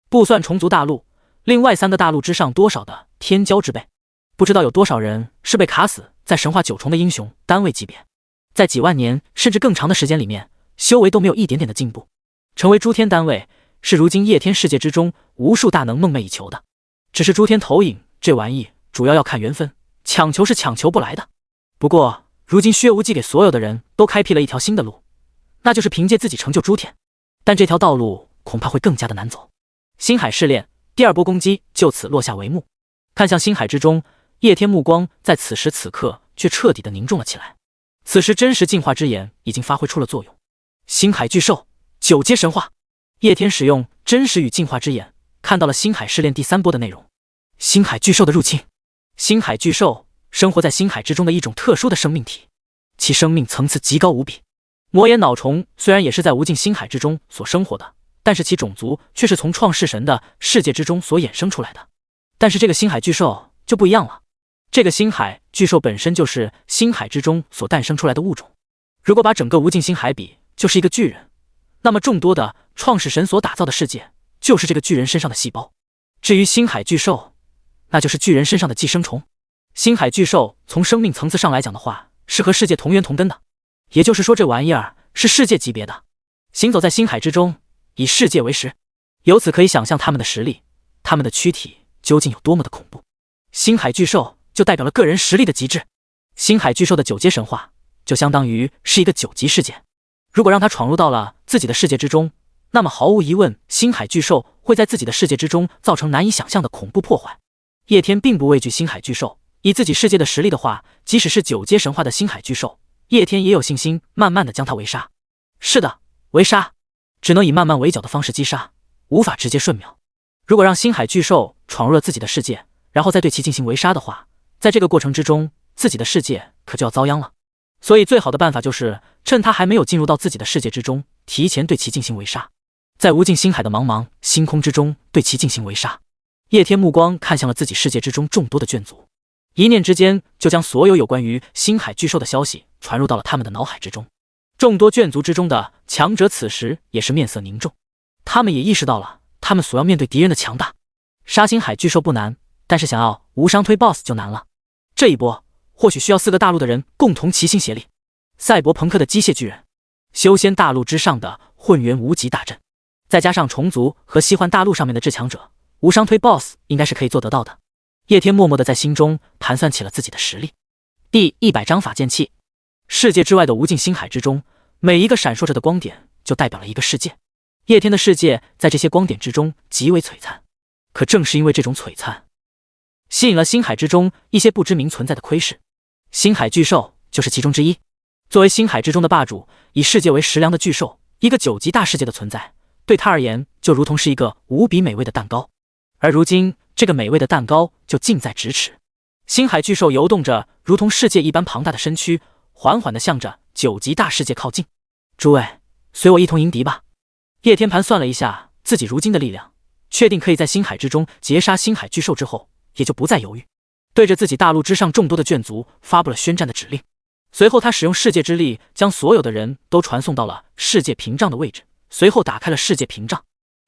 [SPEAKER 1] 不算虫族大陆，另外3个大陆之上多少的天骄之辈，不知道有多少人是被卡死在神话9重的英雄单位级别，在几万年甚至更长的时间里面，修为都没有一点点的进步。成为诸天单位是如今叶天世界之中无数大能梦寐以求的，只是诸天投影这玩意主要要看缘分，强求是强求不来的。不过如今薛无忌给所有的人都开辟了一条新的路，那就是凭借自己成就诸天，但这条道路恐怕会更加的难走。星海试炼第2波攻击就此落下帷幕，看向星海之中，叶天目光在此时此刻却彻底的凝重了起来。此时真实进化之眼已经发挥出了作用，星海巨兽9阶神话。叶天使用真实与进化之眼看到了星海试炼第3波的内容。星海巨兽的入侵，星海巨兽生活在星海之中的一种特殊的生命体，其生命层次极高无比。魔眼脑虫虽然也是在无尽星海之中所生活的，但是其种族却是从创世神的世界之中所衍生出来的。但是这个星海巨兽就不一样了，这个星海巨兽本身就是星海之中所诞生出来的物种，如果把整个无尽星海比就是一个巨人，那么众多的创世神所打造的世界就是这个巨人身上的细胞。至于星海巨兽，那就是巨人身上的寄生虫。星海巨兽从生命层次上来讲的话，是和世界同源同根的，也就是说这玩意儿是世界级别的，行走在星海之中，以世界为食。由此可以想象他们的实力，他们的躯体究竟有多么的恐怖。星海巨兽就代表了个人实力的极致，星海巨兽的9阶神话就相当于是一个9级世界，如果让他闯入到了自己的世界之中，那么毫无疑问，星海巨兽会在自己的世界之中造成难以想象的恐怖破坏。叶天并不畏惧星海巨兽，以自己世界的实力的话，即使是9阶神话的星海巨兽，叶天也有信心慢慢的将它围杀。是的，围杀，只能以慢慢围剿的方式击杀，无法直接瞬秒。如果让星海巨兽闯入了自己的世界，然后再对其进行围杀的话，在这个过程之中，自己的世界可就要遭殃了。所以最好的办法就是趁他还没有进入到自己的世界之中，提前对其进行围杀，在无尽星海的茫茫星空之中对其进行围杀。叶天目光看向了自己世界之中众多的眷族，一念之间就将所有有关于星海巨兽的消息传入到了他们的脑海之中。众多眷族之中的强者此时也是面色凝重，他们也意识到了他们所要面对敌人的强大。杀星海巨兽不难，但是想要无伤推 BOSS 就难了。这一波或许需要4个大陆的人共同齐心协力。赛博朋克的机械巨人，修仙大陆之上的混元无极大阵，再加上虫族和西幻大陆上面的至强者，无伤推 BOSS 应该是可以做得到的。叶天默默地在心中盘算起了自己的实力。第100章法剑器。世界之外的无尽星海之中，每一个闪烁着的光点就代表了一个世界。叶天的世界在这些光点之中极为璀璨，可正是因为这种璀璨，吸引了星海之中一些不知名存在的窥视。星海巨兽就是其中之一。作为星海之中的霸主，以世界为食粮的巨兽，一个9级大世界的存在，对他而言就如同是一个无比美味的蛋糕。而如今，这个美味的蛋糕就近在咫尺。星海巨兽游动着如同世界一般庞大的身躯，缓缓地向着9级大世界靠近。诸位，随我一同迎敌吧。叶天盘算了一下自己如今的力量，确定可以在星海之中截杀星海巨兽之后，也就不再犹豫，对着自己大陆之上众多的眷族发布了宣战的指令。随后他使用世界之力将所有的人都传送到了世界屏障的位置，随后打开了世界屏障。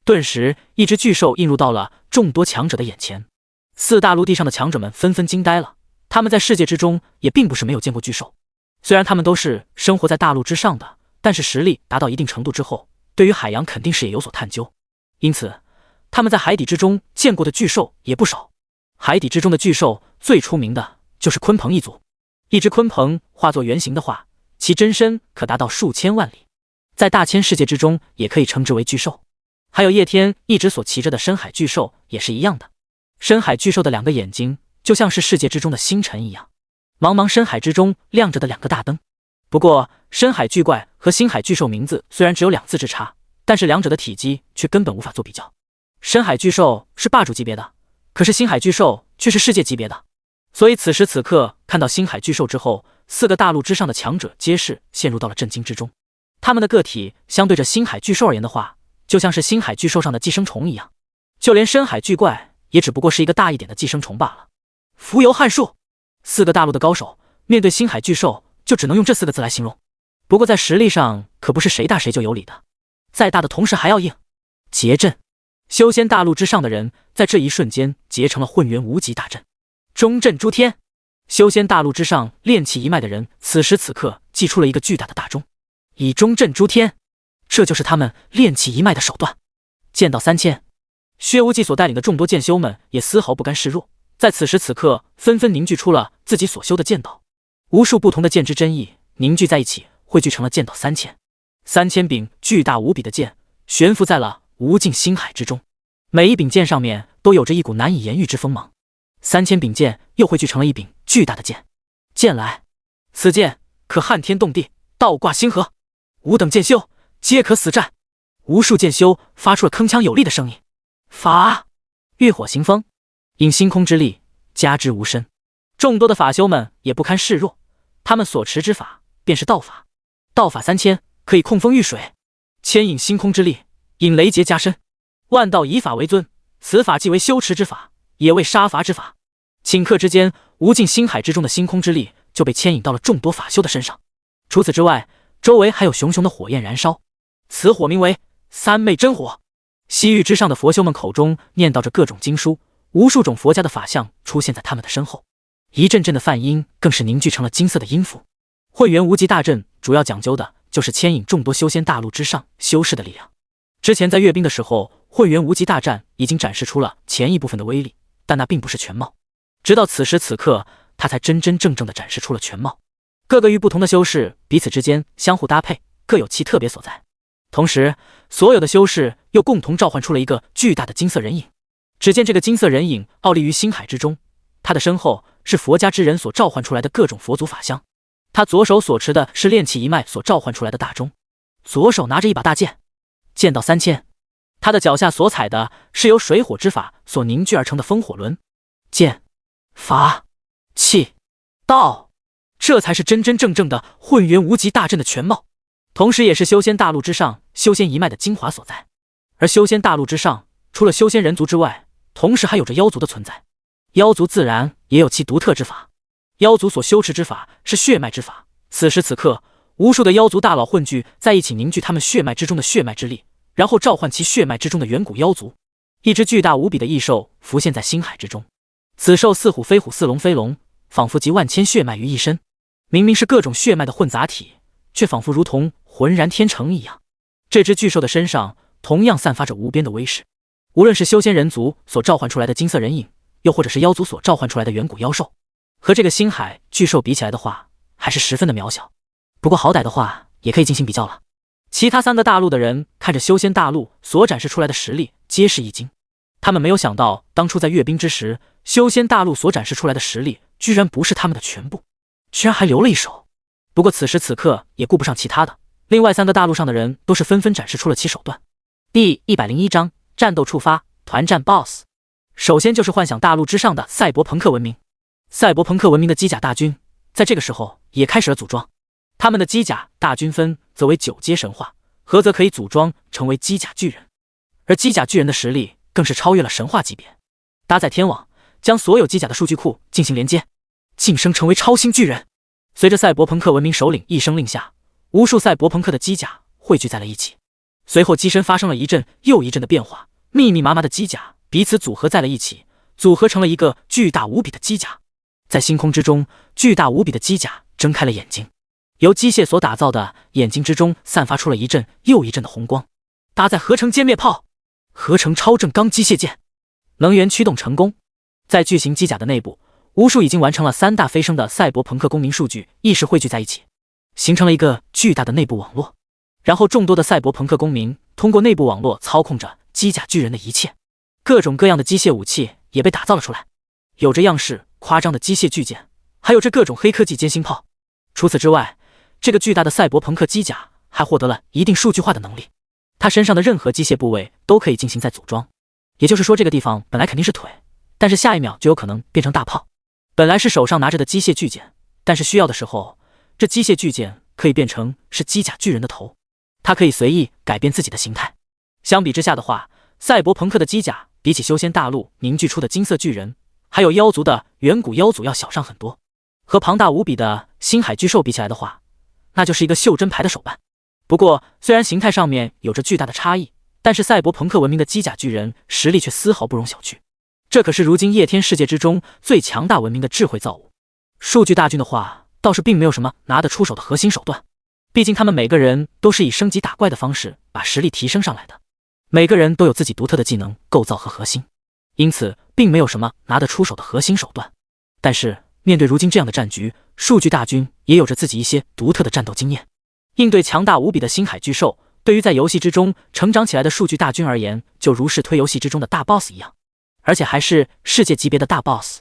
[SPEAKER 1] 顿时一只巨兽映入到了众多强者的眼前。4大陆地上的强者们纷纷惊呆了，他们在世界之中也并不是没有见过巨兽，虽然他们都是生活在大陆之上的，但是实力达到一定程度之后，对于海洋肯定是也有所探究，因此他们在海底之中见过的巨兽也不少。海底之中的巨兽最出名的就是鲲鹏一族，一只鲲鹏化作原形的话，其真身可达到数千万里，在大千世界之中也可以称之为巨兽。还有叶天一直所骑着的深海巨兽也是一样的，深海巨兽的2个眼睛就像是世界之中的星辰一样，茫茫深海之中亮着的2个大灯。不过深海巨怪和星海巨兽名字虽然只有2字之差，但是2者的体积却根本无法做比较。深海巨兽是霸主级别的，可是星海巨兽却是世界级别的。所以此时此刻看到星海巨兽之后，4个大陆之上的强者皆是陷入到了震惊之中。他们的个体相对着星海巨兽而言的话，就像是星海巨兽上的寄生虫一样，就连深海巨怪也只不过是一个大一点的寄生虫罢了。浮游撼树，4个大陆的高手面对星海巨兽就只能用这4个字来形容。不过在实力上可不是谁大谁就有理的，再大的同时还要硬。结阵，修仙大陆之上的人在这一瞬间结成了混元无极大阵。中阵诸天，修仙大陆之上炼气一脉的人此时此刻祭出了一个巨大的大钟，以中阵诸天，这就是他们炼气一脉的手段。剑道3000，薛无忌所带领的众多剑修们也丝毫不甘示弱，在此时此刻纷纷凝聚出了自己所修的剑道，无数不同的剑之真意凝聚在一起，汇聚成了剑道3000。3000柄巨大无比的剑悬浮在了无尽星海之中，每一柄剑上面都有着一股难以言喻之锋芒。3000柄剑又汇聚成了一柄巨大的剑。剑来，此剑可撼天动地，倒挂星河，吾等剑修皆可死战。无数剑修发出了铿锵有力的声音。法，浴火行风，引星空之力加之无身。众多的法修们也不堪示弱，他们所持之法便是道法。道法3000，可以控风御水，牵引星空之力，引雷劫加身。万道以法为尊，此法既为修持之法，也为杀伐之法。顷刻之间，无尽星海之中的星空之力就被牵引到了众多法修的身上。除此之外，周围还有熊熊的火焰燃烧，此火名为三昧真火。西域之上的佛修们口中念叨着各种经书，无数种佛家的法相出现在他们的身后，一阵阵的梵音更是凝聚成了金色的音符。混元无极大阵主要讲究的就是牵引众多修仙大陆之上修士的力量。之前在阅兵的时候，混元无极大战已经展示出了前一部分的威力，但那并不是全貌。直到此时此刻，他才真真正正的展示出了全貌。各个域不同的修士彼此之间相互搭配，各有其特别所在。同时，所有的修士又共同召唤出了一个巨大的金色人影。只见这个金色人影傲立于星海之中，他的身后是佛家之人所召唤出来的各种佛祖法相。他左手所持的是炼气一脉所召唤出来的大钟，左手拿着一把大剑，剑道3000。他的脚下所踩的是由水火之法所凝聚而成的风火轮。剑、法、气、道，这才是真真正正的混元无极大阵的全貌，同时也是修仙大陆之上修仙一脉的精华所在。而修仙大陆之上，除了修仙人族之外，同时还有着妖族的存在。妖族自然也有其独特之法，妖族所修持之法是血脉之法。此时此刻，无数的妖族大佬混聚在一起，凝聚他们血脉之中的血脉之力，然后召唤其血脉之中的远古妖族。一只巨大无比的异兽浮现在星海之中，此兽似虎非虎，似龙非龙，仿佛集万千血脉于一身。明明是各种血脉的混杂体，却仿佛如同浑然天成一样。这只巨兽的身上同样散发着无边的威势，无论是修仙人族所召唤出来的金色人影，又或者是妖族所召唤出来的远古妖兽，和这个星海巨兽比起来的话，还是十分的渺小。不过好歹的话，也可以进行比较了。其他3个大陆的人看着修仙大陆所展示出来的实力，皆是一惊。他们没有想到，当初在阅兵之时，修仙大陆所展示出来的实力，居然不是他们的全部，居然还留了一手。不过此时此刻也顾不上其他的，另外3个大陆上的人都是纷纷展示出了其手段。第101章战斗触发，团战 BOSS。首先就是幻想大陆之上的赛博朋克文明。赛博朋克文明的机甲大军在这个时候也开始了组装，他们的机甲大军分则为9阶神话，合则可以组装成为机甲巨人，而机甲巨人的实力更是超越了神话级别。搭载天网，将所有机甲的数据库进行连接，晋升成为超星巨人。随着赛博朋克文明首领一声令下，无数赛博朋克的机甲汇聚在了一起，随后机身发生了一阵又一阵的变化，密密麻麻的机甲彼此组合在了一起，组合成了一个巨大无比的机甲。在星空之中，巨大无比的机甲睁开了眼睛，由机械所打造的眼睛之中散发出了一阵又一阵的红光。搭载合成歼灭炮，合成超正钢机械剑，能源驱动成功。在巨型机甲的内部，无数已经完成了3大飞升的赛博朋克公民数据意识汇聚在一起，形成了一个巨大的内部网络。然后众多的赛博朋克公民通过内部网络操控着机甲巨人的一切，各种各样的机械武器也被打造了出来，有着样式夸张的机械巨剑，还有着各种黑科技歼星炮。除此之外，这个巨大的赛博朋克机甲还获得了一定数据化的能力，它身上的任何机械部位都可以进行再组装。也就是说，这个地方本来肯定是腿，但是下一秒就有可能变成大炮。本来是手上拿着的机械巨剑，但是需要的时候，这机械巨剑可以变成是机甲巨人的头，它可以随意改变自己的形态。相比之下的话，赛博朋克的机甲比起修仙大陆凝聚出的金色巨人，还有妖族的远古妖族要小上很多。和庞大无比的星海巨兽比起来的话，那就是一个袖珍牌的手办。不过虽然形态上面有着巨大的差异，但是赛博朋克文明的机甲巨人实力却丝毫不容小觑。这可是如今夜天世界之中最强大文明的智慧造物。数据大军的话，倒是并没有什么拿得出手的核心手段，毕竟他们每个人都是以升级打怪的方式把实力提升上来的，每个人都有自己独特的技能构造和核心，因此并没有什么拿得出手的核心手段。但是面对如今这样的战局，数据大军也有着自己一些独特的战斗经验。应对强大无比的星海巨兽，对于在游戏之中成长起来的数据大军而言，就如是推游戏之中的大 boss 一样，而且还是世界级别的大 boss。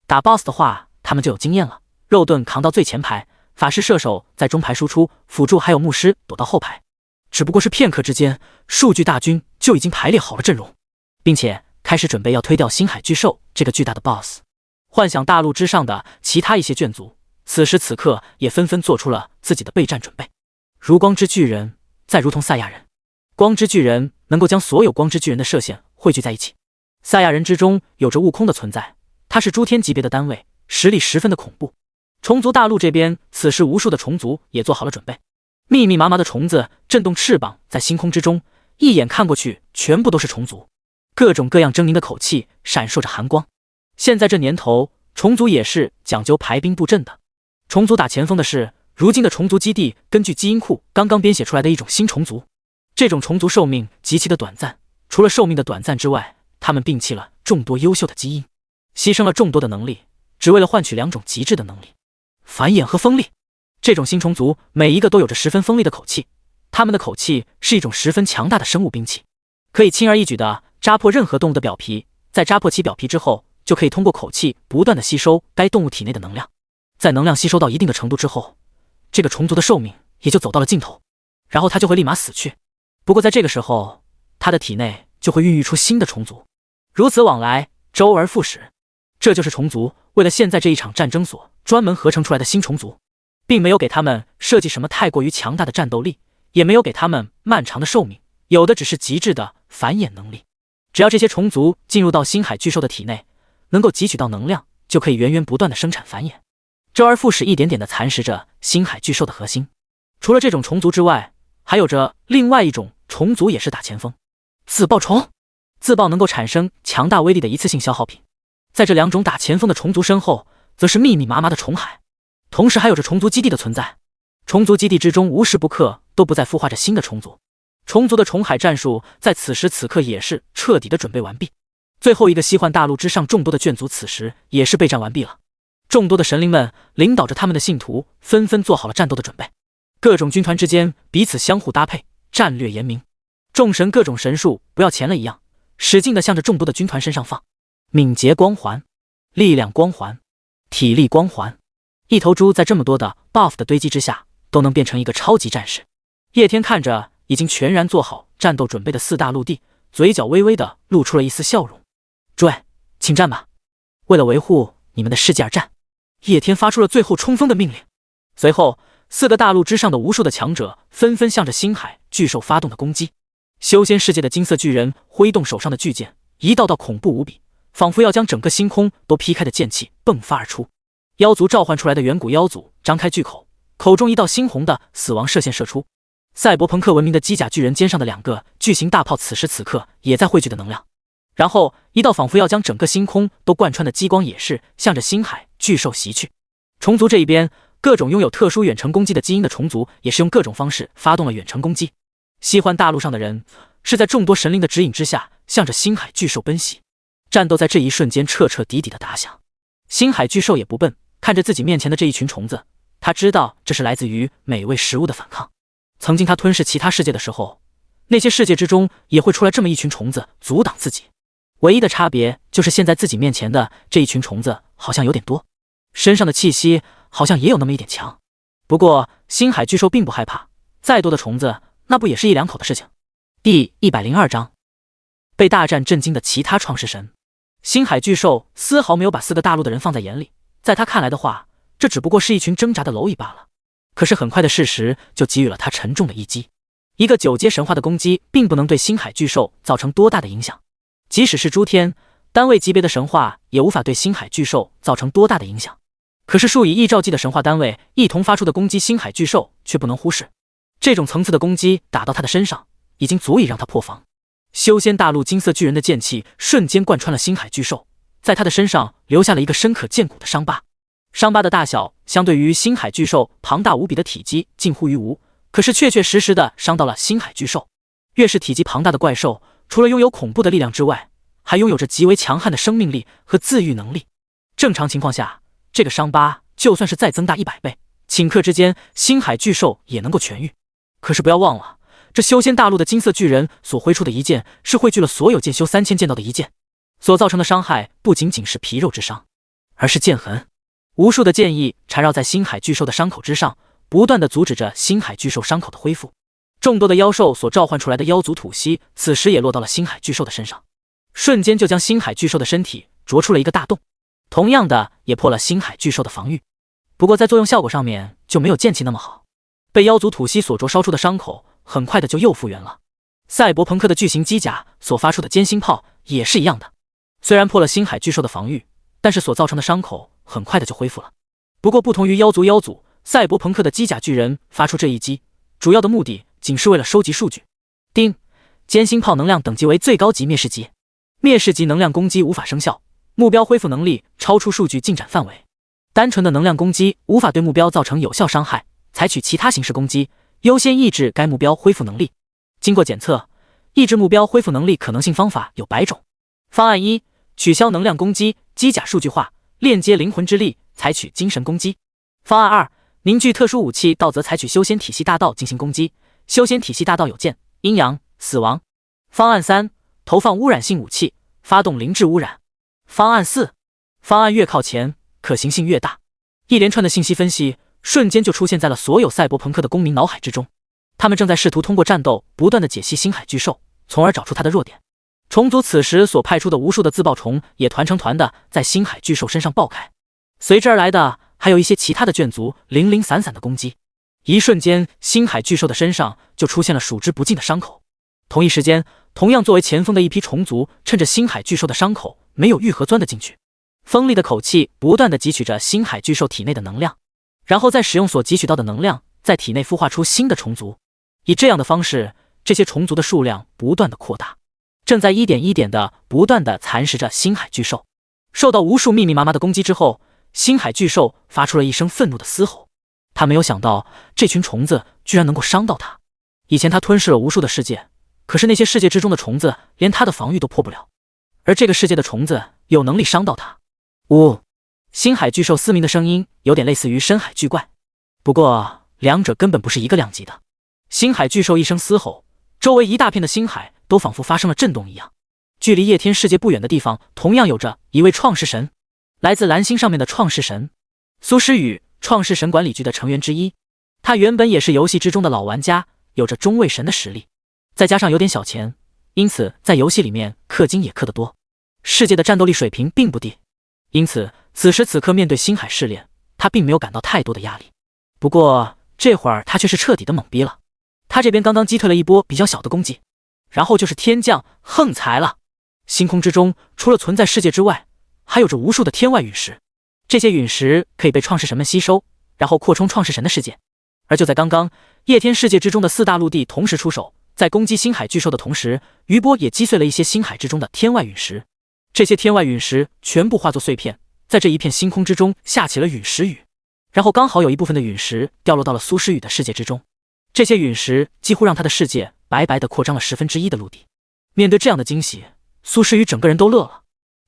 [SPEAKER 1] 打 boss 的话，他们就有经验了，肉盾扛到最前排，法师射手在中排输出，辅助还有牧师躲到后排。只不过是片刻之间，数据大军就已经排列好了阵容，并且开始准备要推掉星海巨兽这个巨大的 boss。 幻想大陆之上的其他一些眷族此时此刻也纷纷做出了自己的备战准备，如光之巨人，再如同赛亚人。光之巨人能够将所有光之巨人的射线汇聚在一起，赛亚人之中有着悟空的存在，他是诸天级别的单位，实力十分的恐怖。虫族大陆这边，此时无数的虫族也做好了准备，密密麻麻的虫子震动翅膀在星空之中，一眼看过去全部都是虫族，各种各样狰狞的口气闪烁着寒光。现在这年头，虫族也是讲究排兵布阵的。虫族打前锋的是如今的虫族基地根据基因库刚刚编写出来的一种新虫族。这种虫族寿命极其的短暂，除了寿命的短暂之外，他们摒弃了众多优秀的基因，牺牲了众多的能力，只为了换取2种极致的能力：繁衍和锋利。这种新虫族每一个都有着十分锋利的口气，他们的口气是一种十分强大的生物兵器，可以轻而易举地扎破任何动物的表皮，在扎破其表皮之后，就可以通过口气不断地吸收该动物体内的能量。在能量吸收到一定的程度之后，这个虫族的寿命也就走到了尽头，然后它就会立马死去。不过在这个时候，它的体内就会孕育出新的虫族，如此往来，周而复始。这就是虫族为了现在这一场战争所专门合成出来的新虫族，并没有给他们设计什么太过于强大的战斗力，也没有给他们漫长的寿命，有的只是极致的繁衍能力。只要这些虫族进入到星海巨兽的体内，能够汲取到能量，就可以源源不断的生产繁衍，周而复始，一点点的蚕食着星海巨兽的核心。除了这种虫族之外，还有着另外一种虫族也是打前锋，自爆虫。自爆能够产生强大威力的一次性消耗品。在这2种打前锋的虫族身后，则是密密麻麻的虫海，同时还有着虫族基地的存在。虫族基地之中无时不刻都不再孵化着新的虫族，虫族的虫海战术在此时此刻也是彻底的准备完毕。最后一个西幻大陆之上众多的眷族此时也是备战完毕了，众多的神灵们领导着他们的信徒纷纷做好了战斗的准备，各种军团之间彼此相互搭配，战略严明。众神各种神术不要钱了一样，使劲地向着众多的军团身上放。敏捷光环、力量光环、体力光环，一头猪在这么多的 buff 的堆积之下，都能变成一个超级战士。叶天看着已经全然做好战斗准备的四大陆地，嘴角微微的露出了一丝笑容。诸位，请战吧！为了维护你们的世界而战！叶天发出了最后冲锋的命令。随后，4个大陆之上的无数的强者纷纷向着星海巨兽发动了攻击。修仙世界的金色巨人挥动手上的巨剑，一道道恐怖无比，仿佛要将整个星空都劈开的剑气迸发而出。妖族召唤出来的远古妖族张开巨口，口中一道猩红的死亡射线射出。赛博朋克文明的机甲巨人肩上的2个巨型大炮此时此刻也在汇聚的能量，然后一道仿佛要将整个星空都贯穿的激光也是向着星海巨兽袭去。虫族这一边，各种拥有特殊远程攻击的基因的虫族也是用各种方式发动了远程攻击。西幻大陆上的人是在众多神灵的指引之下向着星海巨兽奔袭，战斗在这一瞬间彻彻底底的打响。星海巨兽也不笨，看着自己面前的这一群虫子，他知道这是来自于美味食物的反抗。曾经他吞噬其他世界的时候，那些世界之中也会出来这么一群虫子阻挡自己，唯一的差别就是现在自己面前的这一群虫子好像有点多，身上的气息好像也有那么一点强。不过星海巨兽并不害怕，再多的虫子那不也是1、2口的事情。第102章，被大战震惊的其他创世神。星海巨兽丝毫没有把4个大陆的人放在眼里，在他看来的话，这只不过是一群挣扎的蝼蚁罢了。可是很快的事实就给予了他沉重的一击。一个9阶神话的攻击并不能对星海巨兽造成多大的影响，即使是诸天单位级别的神话也无法对星海巨兽造成多大的影响。可是数以亿兆计的神话单位一同发出的攻击，星海巨兽却不能忽视。这种层次的攻击打到他的身上，已经足以让他破防。修仙大陆金色巨人的剑气瞬间贯穿了星海巨兽，在他的身上留下了一个深可见骨的伤疤。伤疤的大小相对于星海巨兽庞大无比的体积近乎于无，可是确确实实的伤到了星海巨兽。越是体积庞大的怪兽，除了拥有恐怖的力量之外，还拥有着极为强悍的生命力和自愈能力。正常情况下，这个伤疤就算是再增大100倍，顷刻之间星海巨兽也能够痊愈。可是不要忘了，这修仙大陆的金色巨人所挥出的一剑是汇聚了所有剑修3000剑道的一剑，所造成的伤害不仅仅是皮肉之伤，而是剑痕。无数的剑意缠绕在星海巨兽的伤口之上，不断的阻止着星海巨兽伤口的恢复。众多的妖兽所召唤出来的妖族吐息，此时也落到了星海巨兽的身上，瞬间就将星海巨兽的身体啄出了一个大洞，同样的也破了星海巨兽的防御。不过在作用效果上面就没有剑气那么好，被妖族吐息所灼烧出的伤口很快的就又复原了。赛博朋克的巨型机甲所发出的尖星炮也是一样的，虽然破了星海巨兽的防御，但是所造成的伤口很快的就恢复了。不过不同于妖族，赛博朋克的机甲巨人发出这一击，主要的目的仅是为了收集数据。丁，尖星炮能量等级为最高级灭世级，灭世级能量攻击无法生效，目标恢复能力超出数据进展范围。单纯的能量攻击无法对目标造成有效伤害，采取其他形式攻击，优先抑制该目标恢复能力。经过检测，抑制目标恢复能力可能性方法有100种。方案1，取消能量攻击，机甲数据化，链接灵魂之力，采取精神攻击。方案2，凝聚特殊武器道则采取修仙体系大道进行攻击，修仙体系大道有剑、阴阳、死亡。方案3，投放污染性武器，发动灵智污染。方案4，方案越靠前可行性越大。一连串的信息分析瞬间就出现在了所有赛博朋克的公民脑海之中，他们正在试图通过战斗不断的解析星海巨兽，从而找出它的弱点。虫族此时所派出的无数的自爆虫也团成团的在星海巨兽身上爆开，随之而来的还有一些其他的眷族零零散散的攻击。一瞬间，星海巨兽的身上就出现了数之不尽的伤口。同一时间，同样作为前锋的一批虫族趁着星海巨兽的伤口没有愈合钻了进去，锋利的口气不断的汲取着星海巨兽体内的能量，然后再使用所汲取到的能量在体内孵化出新的虫族。以这样的方式，这些虫族的数量不断的扩大，正在一点一点的不断的蚕食着星海巨兽。受到无数密密麻麻的攻击之后，星海巨兽发出了一声愤怒的嘶吼。他没有想到这群虫子居然能够伤到他。以前他吞噬了无数的世界，可是那些世界之中的虫子连他的防御都破不了，而这个世界的虫子有能力伤到他。呜，星海巨兽嘶鸣的声音有点类似于深海巨怪，不过两者根本不是一个量级的。星海巨兽一声嘶吼，周围一大片的星海都仿佛发生了震动一样，距离叶天世界不远的地方，同样有着一位创世神，来自蓝星上面的创世神苏诗雨，创世神管理局的成员之一。他原本也是游戏之中的老玩家，有着中位神的实力，再加上有点小钱，因此在游戏里面氪金也氪得多。世界的战斗力水平并不低，因此此时此刻面对星海试炼，他并没有感到太多的压力。不过这会儿他却是彻底的懵逼了。他这边刚刚击退了一波比较小的攻击，然后就是天降横财了。星空之中除了存在世界之外，还有着无数的天外陨石，这些陨石可以被创世神们吸收，然后扩充创世神的世界。而就在刚刚，叶天世界之中的4大陆地同时出手，在攻击星海巨兽的同时，余波也击碎了一些星海之中的天外陨石。这些天外陨石全部化作碎片，在这一片星空之中下起了陨石雨，然后刚好有一部分的陨石掉落到了苏诗雨的世界之中。这些陨石几乎让他的世界白白的扩张了1/10的陆地。面对这样的惊喜，苏诗雨整个人都乐了。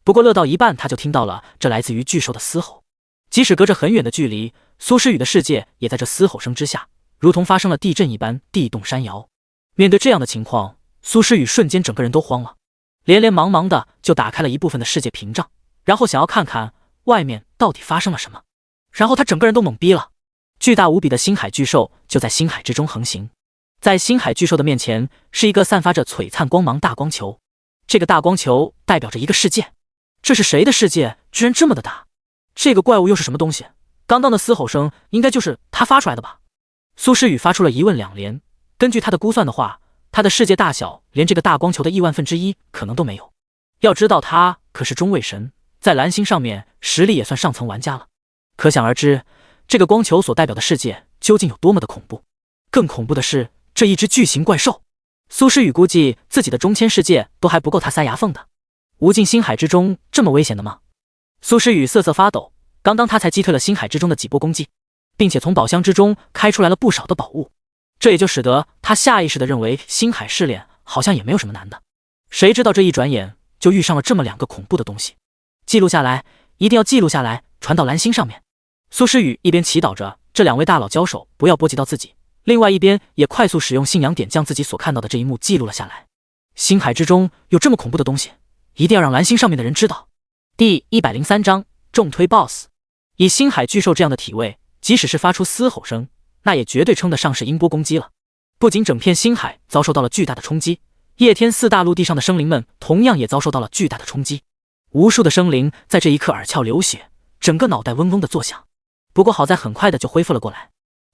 [SPEAKER 1] 不过乐到一半，他就听到了这来自于巨兽的嘶吼。即使隔着很远的距离，苏诗雨的世界也在这嘶吼声之下，如同发生了地震一般，地动山摇。面对这样的情况，苏诗雨瞬间整个人都慌了，连连忙忙的就打开了一部分的世界屏障，然后想要看看外面到底发生了什么。然后他整个人都懵逼了。巨大无比的星海巨兽就在星海之中横行，在星海巨兽的面前是一个散发着璀璨光芒大光球，这个大光球代表着一个世界。这是谁的世界？居然这么的大！这个怪物又是什么东西？刚刚的嘶吼声应该就是他发出来的吧？苏诗雨发出了一问两连。根据他的估算的话，他的世界大小连这个大光球的1/1000可能都没有。要知道他可是中位神，在蓝星上面实力也算上层玩家了，可想而知这个光球所代表的世界究竟有多么的恐怖。更恐怖的是这一只巨型怪兽。苏诗雨估计自己的中千世界都还不够他塞牙缝的。无尽星海之中这么危险的吗？苏诗雨瑟瑟发抖，刚刚他才击退了星海之中的几波攻击，并且从宝箱之中开出来了不少的宝物，这也就使得他下意识地认为星海试炼好像也没有什么难的。谁知道这一转眼就遇上了这么2个恐怖的东西。记录下来，一定要记录下来，传到蓝星上面。苏诗雨一边祈祷着这2位大佬交手不要波及到自己，另外一边也快速使用信仰点将自己所看到的这一幕记录了下来。星海之中有这么恐怖的东西，一定要让蓝星上面的人知道。第103章重推 BOSS。 以星海巨兽这样的体位，即使是发出嘶吼声，那也绝对称得上是音波攻击了。不仅整片星海遭受到了巨大的冲击，叶天4大陆地上的生灵们同样也遭受到了巨大的冲击。无数的生灵在这一刻耳窍流血，整个脑袋嗡嗡的作响。不过好在很快的就恢复了过来。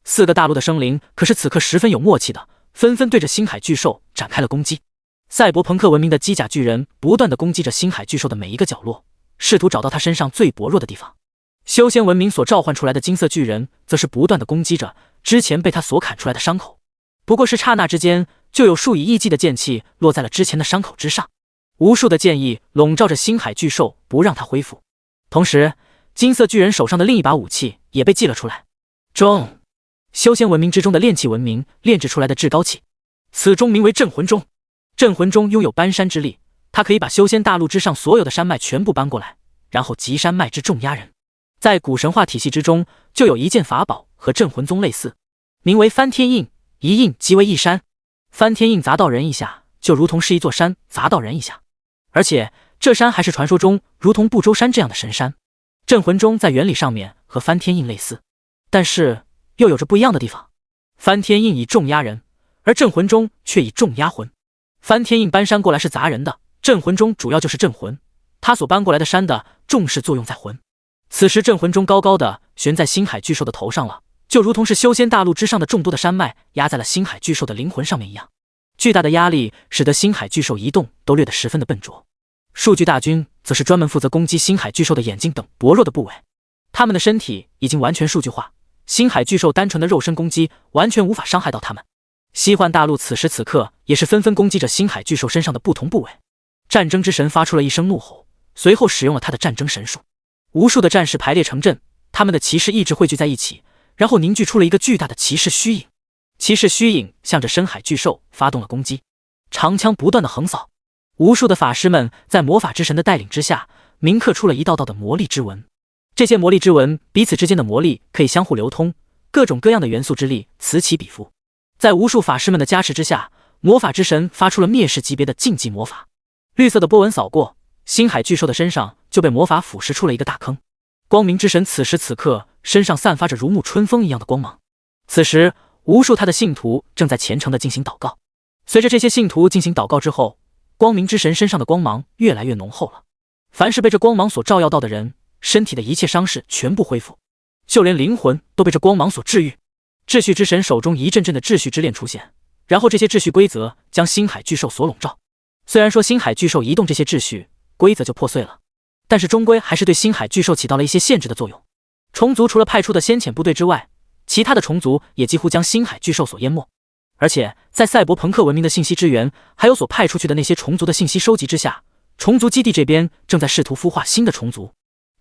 [SPEAKER 1] 4个大陆的生灵可是此刻十分有默契的，纷纷对着星海巨兽展开了攻击。赛博朋克文明的机甲巨人不断的攻击着星海巨兽的每一个角落，试图找到他身上最薄弱的地方。修仙文明所召唤出来的金色巨人则是不断的攻击着之前被他所砍出来的伤口。不过是刹那之间，就有数以亿计的剑气落在了之前的伤口之上，无数的剑意笼罩着星海巨兽，不让它恢复。同时金色巨人手上的另一把武器也被祭了出来，钟，修仙文明之中的炼器文明炼制出来的至高器，此钟名为镇魂钟。镇魂钟拥有搬山之力，它可以把修仙大陆之上所有的山脉全部搬过来，然后集山脉之众压人。在古神话体系之中，就有一件法宝和镇魂宗类似，名为翻天印，一印即为一山。翻天印砸到人一下，就如同是一座山砸到人一下，而且这山还是传说中如同不周山这样的神山。镇魂钟在原理上面和翻天印类似，但是又有着不一样的地方。翻天印以重压人，而镇魂钟却以重压魂。翻天印搬山过来是砸人的，镇魂钟主要就是镇魂，他所搬过来的山的重视作用在魂。此时镇魂钟高高的悬在星海巨兽的头上了，就如同是修仙大陆之上的众多的山脉压在了星海巨兽的灵魂上面一样。巨大的压力使得星海巨兽移动都略得十分的笨拙。数据大军则是专门负责攻击星海巨兽的眼睛等薄弱的部位，他们的身体已经完全数据化，星海巨兽单纯的肉身攻击完全无法伤害到他们。西幻大陆此时此刻也是纷纷攻击着星海巨兽身上的不同部位。战争之神发出了一声怒吼，随后使用了他的战争神术，无数的战士排列成阵，他们的骑士意志汇聚在一起，然后凝聚出了一个巨大的骑士虚影。骑士虚影向着深海巨兽发动了攻击，长枪不断的横扫。无数的法师们在魔法之神的带领之下，铭刻出了一道道的魔力之纹。这些魔力之纹彼此之间的魔力可以相互流通，各种各样的元素之力此起彼伏。在无数法师们的加持之下，魔法之神发出了灭世级别的禁忌魔法。绿色的波纹扫过，星海巨兽的身上就被魔法腐蚀出了一个大坑。光明之神此时此刻身上散发着如沐春风一样的光芒。此时，无数他的信徒正在虔诚地进行祷告。随着这些信徒进行祷告之后，光明之神身上的光芒越来越浓厚了。凡是被这光芒所照耀到的人，身体的一切伤势全部恢复，就连灵魂都被这光芒所治愈。秩序之神手中一阵阵的秩序之链出现，然后这些秩序规则将星海巨兽所笼罩。虽然说星海巨兽移动这些秩序规则就破碎了，但是终归还是对星海巨兽起到了一些限制的作用。虫族除了派出的先遣部队之外，其他的虫族也几乎将星海巨兽所淹没。而且在赛博朋克文明的信息支援，还有所派出去的那些虫族的信息收集之下，虫族基地这边正在试图孵化新的虫族。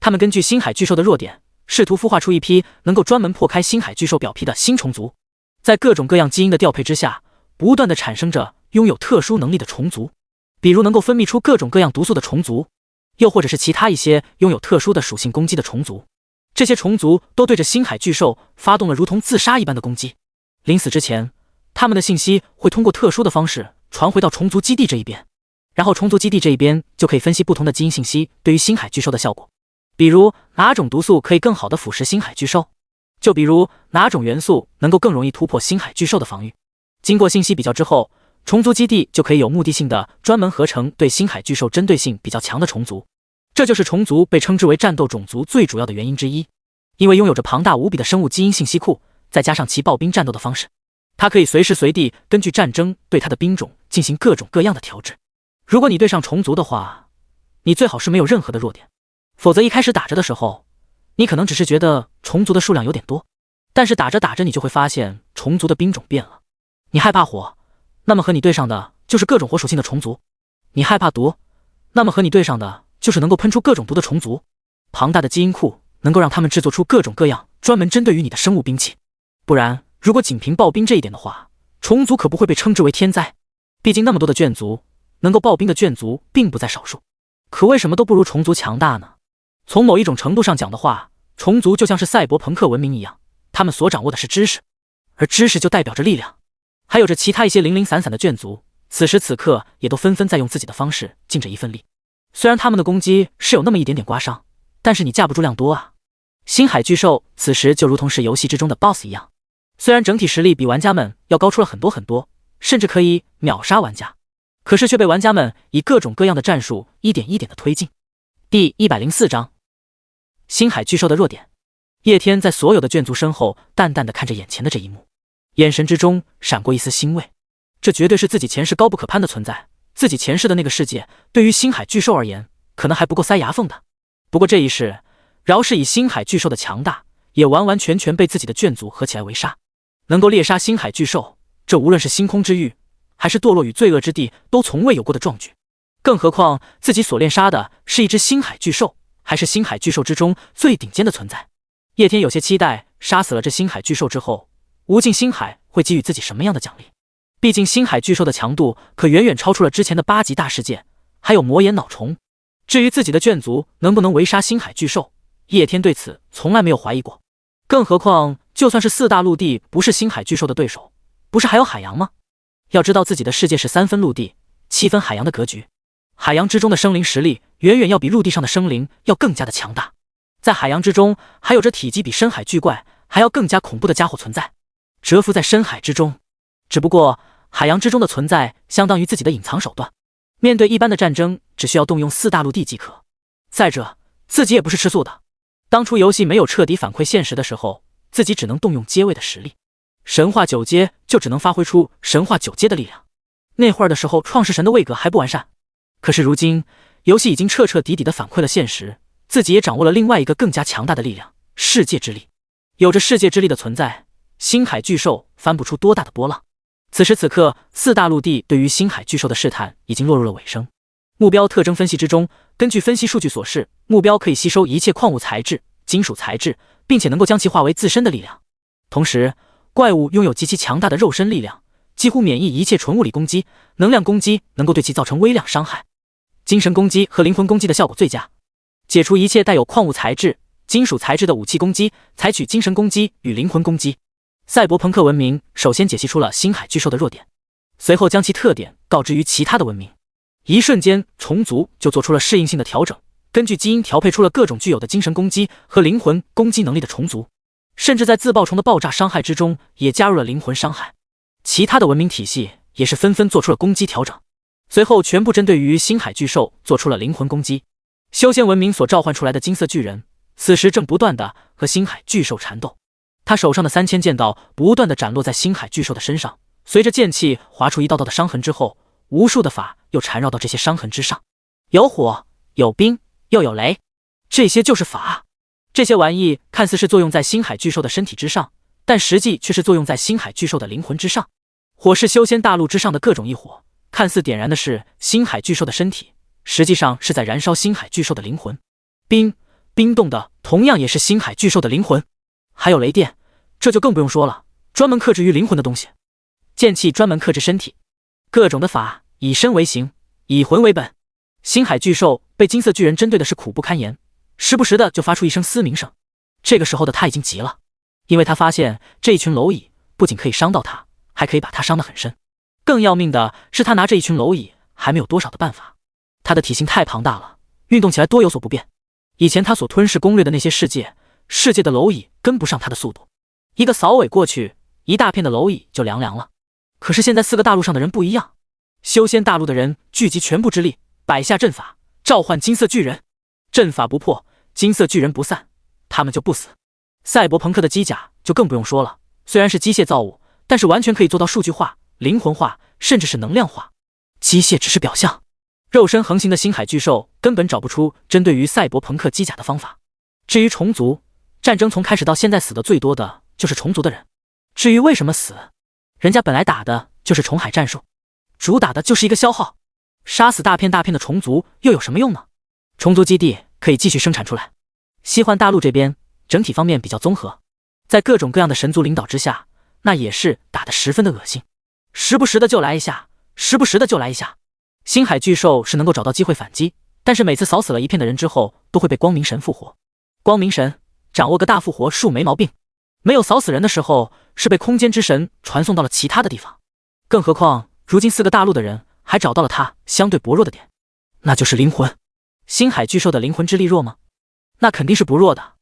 [SPEAKER 1] 他们根据星海巨兽的弱点，试图孵化出一批能够专门破开星海巨兽表皮的新虫族。在各种各样基因的调配之下，不断的产生着拥有特殊能力的虫族，比如能够分泌出各种各样毒素的虫族，又或者是其他一些拥有特殊的属性攻击的虫族。这些虫族都对着星海巨兽发动了如同自杀一般的攻击。临死之前，他们的信息会通过特殊的方式传回到虫族基地这一边，然后虫族基地这一边就可以分析不同的基因信息对于星海巨兽的效果。比如哪种毒素可以更好的腐蚀星海巨兽，就比如哪种元素能够更容易突破星海巨兽的防御。经过信息比较之后，虫族基地就可以有目的性的专门合成对星海巨兽针对性比较强的虫族。这就是虫族被称之为战斗种族最主要的原因之一，因为拥有着庞大无比的生物基因信息库，再加上其暴兵战斗的方式，它可以随时随地根据战争对它的兵种进行各种各样的调制。如果你对上虫族的话，你最好是没有任何的弱点，否则一开始打着的时候，你可能只是觉得虫族的数量有点多，但是打着打着你就会发现虫族的兵种变了。你害怕火，那么和你对上的就是各种火属性的虫族；你害怕毒，那么和你对上的就是能够喷出各种毒的虫族。庞大的基因库能够让他们制作出各种各样专门针对于你的生物兵器，不然如果仅凭暴兵这一点的话，虫族可不会被称之为天灾。毕竟那么多的眷族，能够暴兵的眷族并不在少数，可为什么都不如虫族强大呢？从某一种程度上讲的话，虫族就像是赛博朋克文明一样，他们所掌握的是知识，而知识就代表着力量。还有着其他一些零零散散的眷族，此时此刻也都纷纷在用自己的方式尽着一份力。虽然他们的攻击是有那么一点点刮伤，但是你架不住量多啊。星海巨兽此时就如同是游戏之中的 BOSS 一样，虽然整体实力比玩家们要高出了很多很多，甚至可以秒杀玩家，可是却被玩家们以各种各样的战术一点一点的推进。第104章，星海巨兽的弱点。叶天在所有的眷族身后淡淡的看着眼前的这一幕，眼神之中闪过一丝欣慰。这绝对是自己前世高不可攀的存在，自己前世的那个世界对于星海巨兽而言可能还不够塞牙缝的。不过这一世，饶是以星海巨兽的强大，也完完全全被自己的眷族合起来围杀。能够猎杀星海巨兽，这无论是星空之域还是堕落与罪恶之地都从未有过的壮举。更何况自己所猎杀的是一只星海巨兽，还是星海巨兽之中最顶尖的存在。叶天有些期待杀死了这星海巨兽之后，无尽星海会给予自己什么样的奖励。毕竟星海巨兽的强度可远远超出了之前的8级大事件，还有魔眼脑虫。至于自己的眷族能不能围杀星海巨兽，叶天对此从来没有怀疑过。更何况就算是4大陆地不是星海巨兽的对手，不是还有海洋吗？要知道自己的世界是3分陆地7分海洋的格局，海洋之中的生灵实力远远要比陆地上的生灵要更加的强大。在海洋之中还有着体积比深海巨怪还要更加恐怖的家伙存在，蛰伏在深海之中。只不过海洋之中的存在相当于自己的隐藏手段，面对一般的战争只需要动用4大陆地即可。再者自己也不是吃素的，当初游戏没有彻底反馈现实的时候，自己只能动用阶位的实力，神话9阶就只能发挥出神话9阶的力量。那会儿的时候创世神的位格还不完善，可是如今游戏已经彻彻底底的反馈了现实，自己也掌握了另外一个更加强大的力量——世界之力。有着世界之力的存在，星海巨兽翻不出多大的波浪。此时此刻4大陆地对于星海巨兽的试探已经落入了尾声。目标特征分析之中，根据分析数据所示，目标可以吸收一切矿物材质、金属材质，并且能够将其化为自身的力量。同时怪物拥有极其强大的肉身力量，几乎免疫一切纯物理攻击，能量攻击能够对其造成微量伤害，精神攻击和灵魂攻击的效果最佳。解除一切带有矿物材质、金属材质的武器攻击，采取精神攻击与灵魂攻击。赛博朋克文明首先解析出了星海巨兽的弱点，随后将其特点告知于其他的文明。一瞬间虫族就做出了适应性的调整，根据基因调配出了各种具有的精神攻击和灵魂攻击能力的虫族，甚至在自爆虫的爆炸伤害之中也加入了灵魂伤害。其他的文明体系也是纷纷做出了攻击调整，随后全部针对于星海巨兽做出了灵魂攻击。修仙文明所召唤出来的金色巨人此时正不断的和星海巨兽缠斗，他手上的3000剑道不断的斩落在星海巨兽的身上，随着剑气划出一道道的伤痕之后，无数的法又缠绕到这些伤痕之上，有火有冰又有雷，这些就是法。这些玩意看似是作用在星海巨兽的身体之上，但实际却是作用在星海巨兽的灵魂之上。火是修仙大陆之上的各种异火，看似点燃的是星海巨兽的身体，实际上是在燃烧星海巨兽的灵魂。冰冻的同样也是星海巨兽的灵魂。还有雷电，这就更不用说了，专门克制于灵魂的东西。剑气专门克制身体，各种的法以身为形，以魂为本。星海巨兽被金色巨人针对的是苦不堪言，时不时的就发出一声嘶鸣声。这个时候的他已经急了，因为他发现这一群蝼蚁不仅可以伤到他，还可以把他伤得很深。更要命的是，他拿这一群蝼蚁还没有多少的办法。他的体型太庞大了，运动起来多有所不便。以前他所吞噬攻略的那些世界的蝼蚁跟不上他的速度，一个扫尾过去，一大片的蝼蚁就凉了。可是现在4个大陆上的人不一样，修仙大陆的人聚集全部之力，摆下阵法，召唤金色巨人。阵法不破，金色巨人不散，他们就不死。赛博朋克的机甲就更不用说了，虽然是机械造物，但是完全可以做到数据化、灵魂化，甚至是能量化。机械只是表象，肉身横行的星海巨兽根本找不出针对于赛博朋克机甲的方法。至于虫族，战争从开始到现在死的最多的就是虫族的人。至于为什么死，人家本来打的就是虫海战术，主打的就是一个消耗，杀死大片大片的虫族又有什么用呢？虫族基地可以继续生产出来。西幻大陆这边整体方面比较综合，在各种各样的神族领导之下，那也是打得十分的恶心，时不时的就来一下，时不时的就来一下。星海巨兽是能够找到机会反击，但是每次扫死了一片的人之后，都会被光明神复活。光明神掌握个大复活术没毛病，没有扫死人的时候，是被空间之神传送到了其他的地方。更何况如今4个大陆的人还找到了他相对薄弱的点，那就是灵魂。星海巨兽的灵魂之力弱吗？那肯定是不弱的，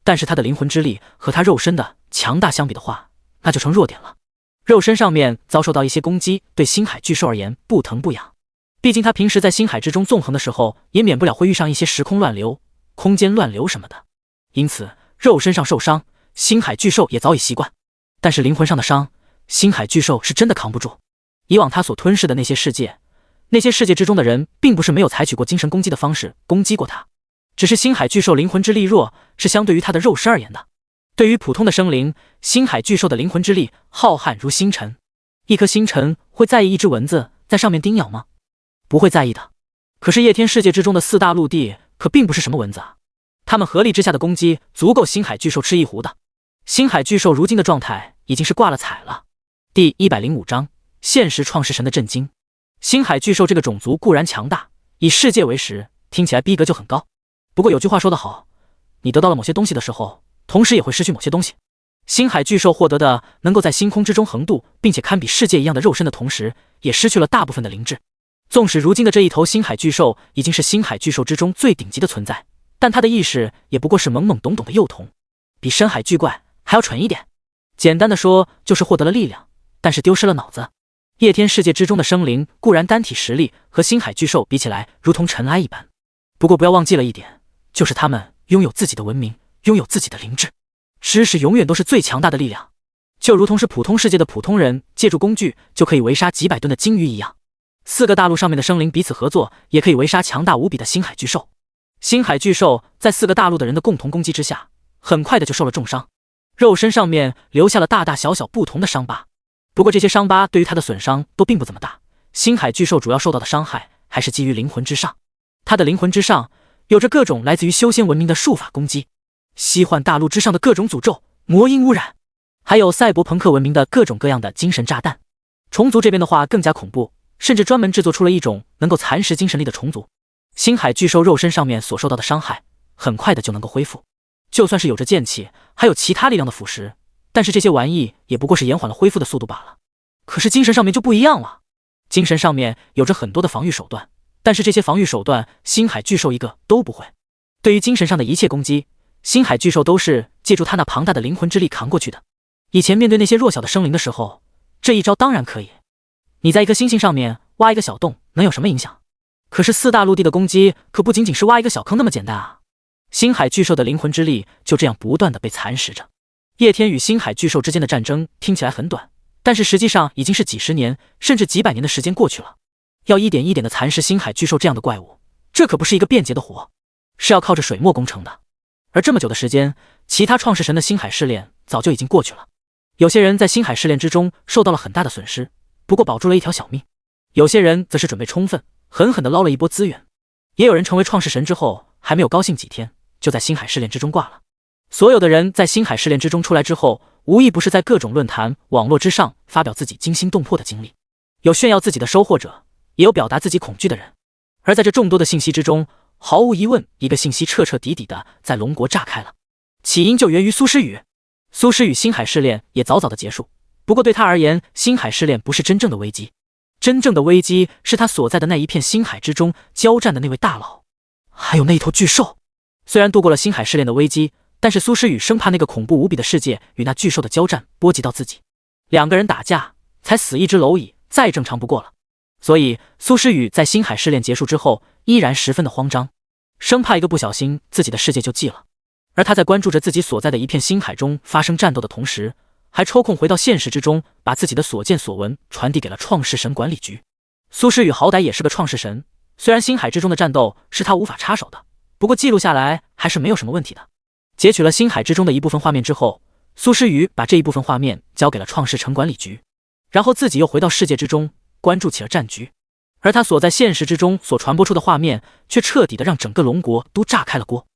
[SPEAKER 1] 但是他的灵魂之力和他肉身的强大相比的话，那就成弱点了。肉身上面遭受到一些攻击，对星海巨兽而言不疼不痒，毕竟他平时在星海之中纵横的时候，也免不了会遇上一些时空乱流、空间乱流什么的，因此肉身上受伤，星海巨兽也早已习惯。但是灵魂上的伤，星海巨兽是真的扛不住。以往他所吞噬的那些世界之中的人，并不是没有采取过精神攻击的方式攻击过他，只是星海巨兽灵魂之力弱，是相对于他的肉身而言的。对于普通的生灵，星海巨兽的灵魂之力浩瀚如星辰。一颗星辰会在意一只蚊子在上面叮咬吗？不会在意的。可是夜天世界之中的4大陆地可并不是什么蚊子啊，他们合力之下的攻击足够星海巨兽吃一壶的。星海巨兽如今的状态已经是挂了彩了。第105章现实创世神的震惊。星海巨兽这个种族固然强大，以世界为食，听起来逼格就很高。不过有句话说得好，你得到了某些东西的时候，同时也会失去某些东西。星海巨兽获得的能够在星空之中横渡，并且堪比世界一样的肉身的同时，也失去了大部分的灵智。纵使如今的这一头星海巨兽已经是星海巨兽之中最顶级的存在，但它的意识也不过是懵懵懂懂的幼童，比深海巨怪还要蠢一点。简单的说，就是获得了力量，但是丢失了脑子。夜天世界之中的生灵固然单体实力和星海巨兽比起来如同尘埃一般，不过不要忘记了一点，就是他们拥有自己的文明，拥有自己的灵智。知识永远都是最强大的力量，就如同是普通世界的普通人借助工具就可以围杀几百吨的鲸鱼一样。4个大陆上面的生灵彼此合作，也可以围杀强大无比的星海巨兽。星海巨兽在4个大陆的人的共同攻击之下，很快的就受了重伤，肉身上面留下了大大小小不同的伤疤。不过这些伤疤对于他的损伤都并不怎么大。星海巨兽主要受到的伤害还是基于灵魂之上，他的灵魂之上有着各种来自于修仙文明的术法攻击，西幻大陆之上的各种诅咒、魔音污染，还有赛博朋克文明的各种各样的精神炸弹。虫族这边的话更加恐怖，甚至专门制作出了一种能够蚕食精神力的虫族。星海巨兽肉身上面所受到的伤害很快的就能够恢复，就算是有着剑气还有其他力量的腐蚀，但是这些玩意也不过是延缓了恢复的速度罢了。可是精神上面就不一样了，精神上面有着很多的防御手段，但是这些防御手段，星海巨兽一个都不会。对于精神上的一切攻击，星海巨兽都是借助他那庞大的灵魂之力扛过去的。以前面对那些弱小的生灵的时候，这一招当然可以。你在一颗星星上面挖一个小洞，能有什么影响？可是四大陆地的攻击可不仅仅是挖一个小坑那么简单啊！星海巨兽的灵魂之力就这样不断的被蚕食着。叶天与星海巨兽之间的战争听起来很短，但是实际上已经是几十年甚至几百年的时间过去了。要一点一点的蚕食星海巨兽这样的怪物，这可不是一个便捷的活，是要靠着水墨工程的。而这么久的时间，其他创世神的星海试炼早就已经过去了。有些人在星海试炼之中受到了很大的损失，不过保住了一条小命；有些人则是准备充分，狠狠地捞了一波资源。也有人成为创世神之后，还没有高兴几天，就在星海试炼之中挂了。所有的人在星海试炼之中出来之后，无一不是在各种论坛、网络之上发表自己惊心动魄的经历，有炫耀自己的收获者，也有表达自己恐惧的人。而在这众多的信息之中，毫无疑问，一个信息彻彻底底的在龙国炸开了。起因就源于苏诗雨。苏诗雨星海试炼也早早的结束，不过对他而言，星海试炼不是真正的危机，真正的危机是他所在的那一片星海之中交战的那位大佬，还有那一头巨兽。虽然度过了星海试炼的危机，但是苏诗雨生怕那个恐怖无比的世界与那巨兽的交战波及到自己。两个人打架才死一只蝼蚁，再正常不过了。所以苏诗雨在星海试炼结束之后依然十分的慌张，生怕一个不小心自己的世界就寂了。而他在关注着自己所在的一片星海中发生战斗的同时，还抽空回到现实之中，把自己的所见所闻传递给了创世神管理局。苏诗雨好歹也是个创世神，虽然星海之中的战斗是他无法插手的，不过记录下来还是没有什么问题的。截取了星海之中的一部分画面之后，苏诗雨把这一部分画面交给了创世城管理局，然后自己又回到世界之中，关注起了战局。而他所在现实之中所传播出的画面，却彻底的让整个龙国都炸开了锅。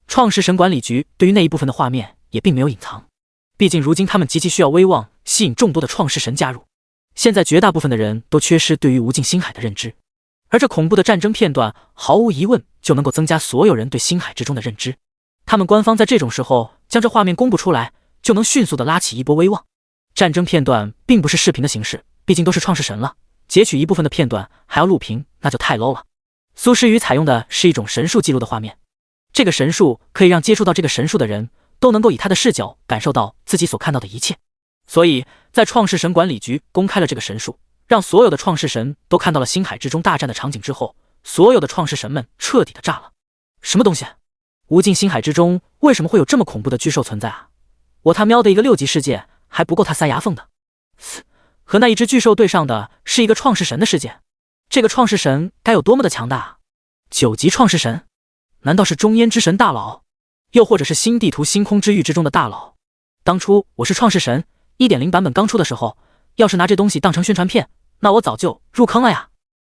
[SPEAKER 1] 创世神管理局对于那一部分的画面也并没有隐藏，毕竟如今他们极其需要威望，吸引众多的创世神加入。现在绝大部分的人都缺失对于无尽星海的认知，而这恐怖的战争片段毫无疑问就能够增加所有人对星海之中的认知。他们官方在这种时候将这画面公布出来，就能迅速的拉起一波威望。战争片段并不是视频的形式，毕竟都是创世神了，截取一部分的片段还要录屏，那就太 low 了。苏诗雨采用的是一种神术记录的画面，这个神术可以让接触到这个神术的人都能够以他的视角感受到自己所看到的一切。所以在创世神管理局公开了这个神术，让所有的创世神都看到了星海之中大战的场景之后，所有的创世神们彻底的炸了。什么东西？无尽星海之中为什么会有这么恐怖的巨兽存在啊？我他喵的一个6级世界还不够他塞牙缝的。和那一只巨兽对上的是一个创世神的世界，这个创世神该有多么的强大啊！9级创世神，难道是中烟之神大佬，又或者是新地图星空之域之中的大佬？当初我是创世神 1.0 版本刚出的时候，要是拿这东西当成宣传片，那我早就入坑了呀。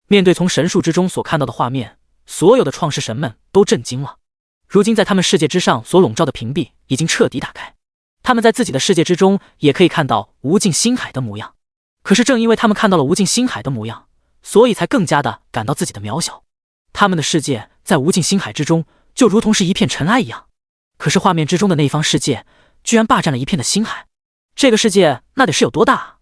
[SPEAKER 1] 面对从神术之中所看到的画面，所有的创世神们都震惊了。如今在他们世界之上所笼罩的屏蔽已经彻底打开，他们在自己的世界之中也可以看到无尽星海的模样。可是正因为他们看到了无尽星海的模样，所以才更加的感到自己的渺小。他们的世界在无尽星海之中就如同是一片尘埃一样，可是画面之中的那一方世界居然霸占了一片的星海，这个世界那得是有多大啊？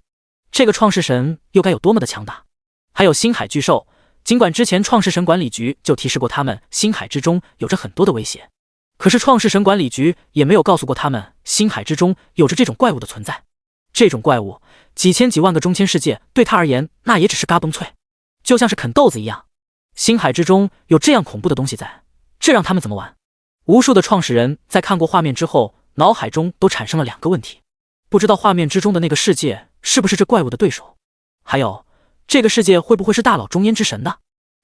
[SPEAKER 1] 这个创世神又该有多么的强大？还有星海巨兽，尽管之前创世神管理局就提示过他们星海之中有着很多的威胁，可是创世神管理局也没有告诉过他们星海之中有着这种怪物的存在。这种怪物几千几万个中千世界对他而言那也只是嘎嘣脆，就像是啃豆子一样。星海之中有这样恐怖的东西在，这让他们怎么玩？无数的创始人在看过画面之后，脑海中都产生了2个问题：不知道画面之中的那个世界是不是这怪物的对手？还有，这个世界会不会是大佬中烟之神的？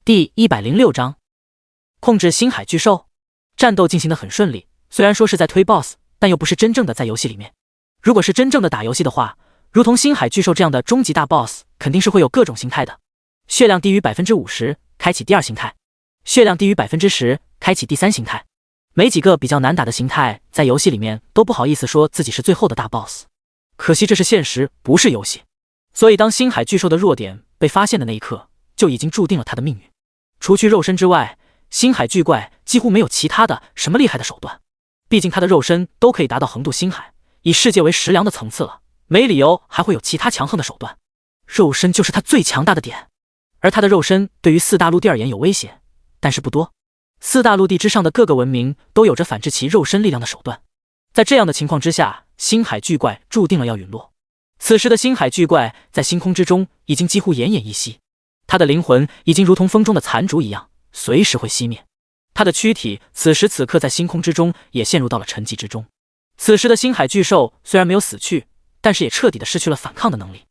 [SPEAKER 1] 第106章，控制星海巨兽。战斗进行得很顺利，虽然说是在推 BOSS， 但又不是真正的在游戏里面。如果是真正的打游戏的话，如同星海巨兽这样的终极大 BOSS， 肯定是会有各种形态的。血量低于 50%， 开启第2形态；血量低于 10%， 开启第3形态。没几个比较难打的形态，在游戏里面都不好意思说自己是最后的大 BOSS。可惜这是现实，不是游戏。所以当星海巨兽的弱点被发现的那一刻，就已经注定了他的命运。除去肉身之外，星海巨怪几乎没有其他的什么厉害的手段，毕竟他的肉身都可以达到横渡星海，以世界为食粮的层次了，没理由还会有其他强横的手段。肉身就是他最强大的点。而他的肉身对于四大陆地而言有威胁，但是不多。四大陆地之上的各个文明都有着反制其肉身力量的手段，在这样的情况之下，星海巨怪注定了要陨落。此时的星海巨怪在星空之中已经几乎奄奄一息，他的灵魂已经如同风中的残烛一样，随时会熄灭。他的躯体此时此刻在星空之中也陷入到了沉寂之中。此时的星海巨兽虽然没有死去，但是也彻底的失去了反抗的能力。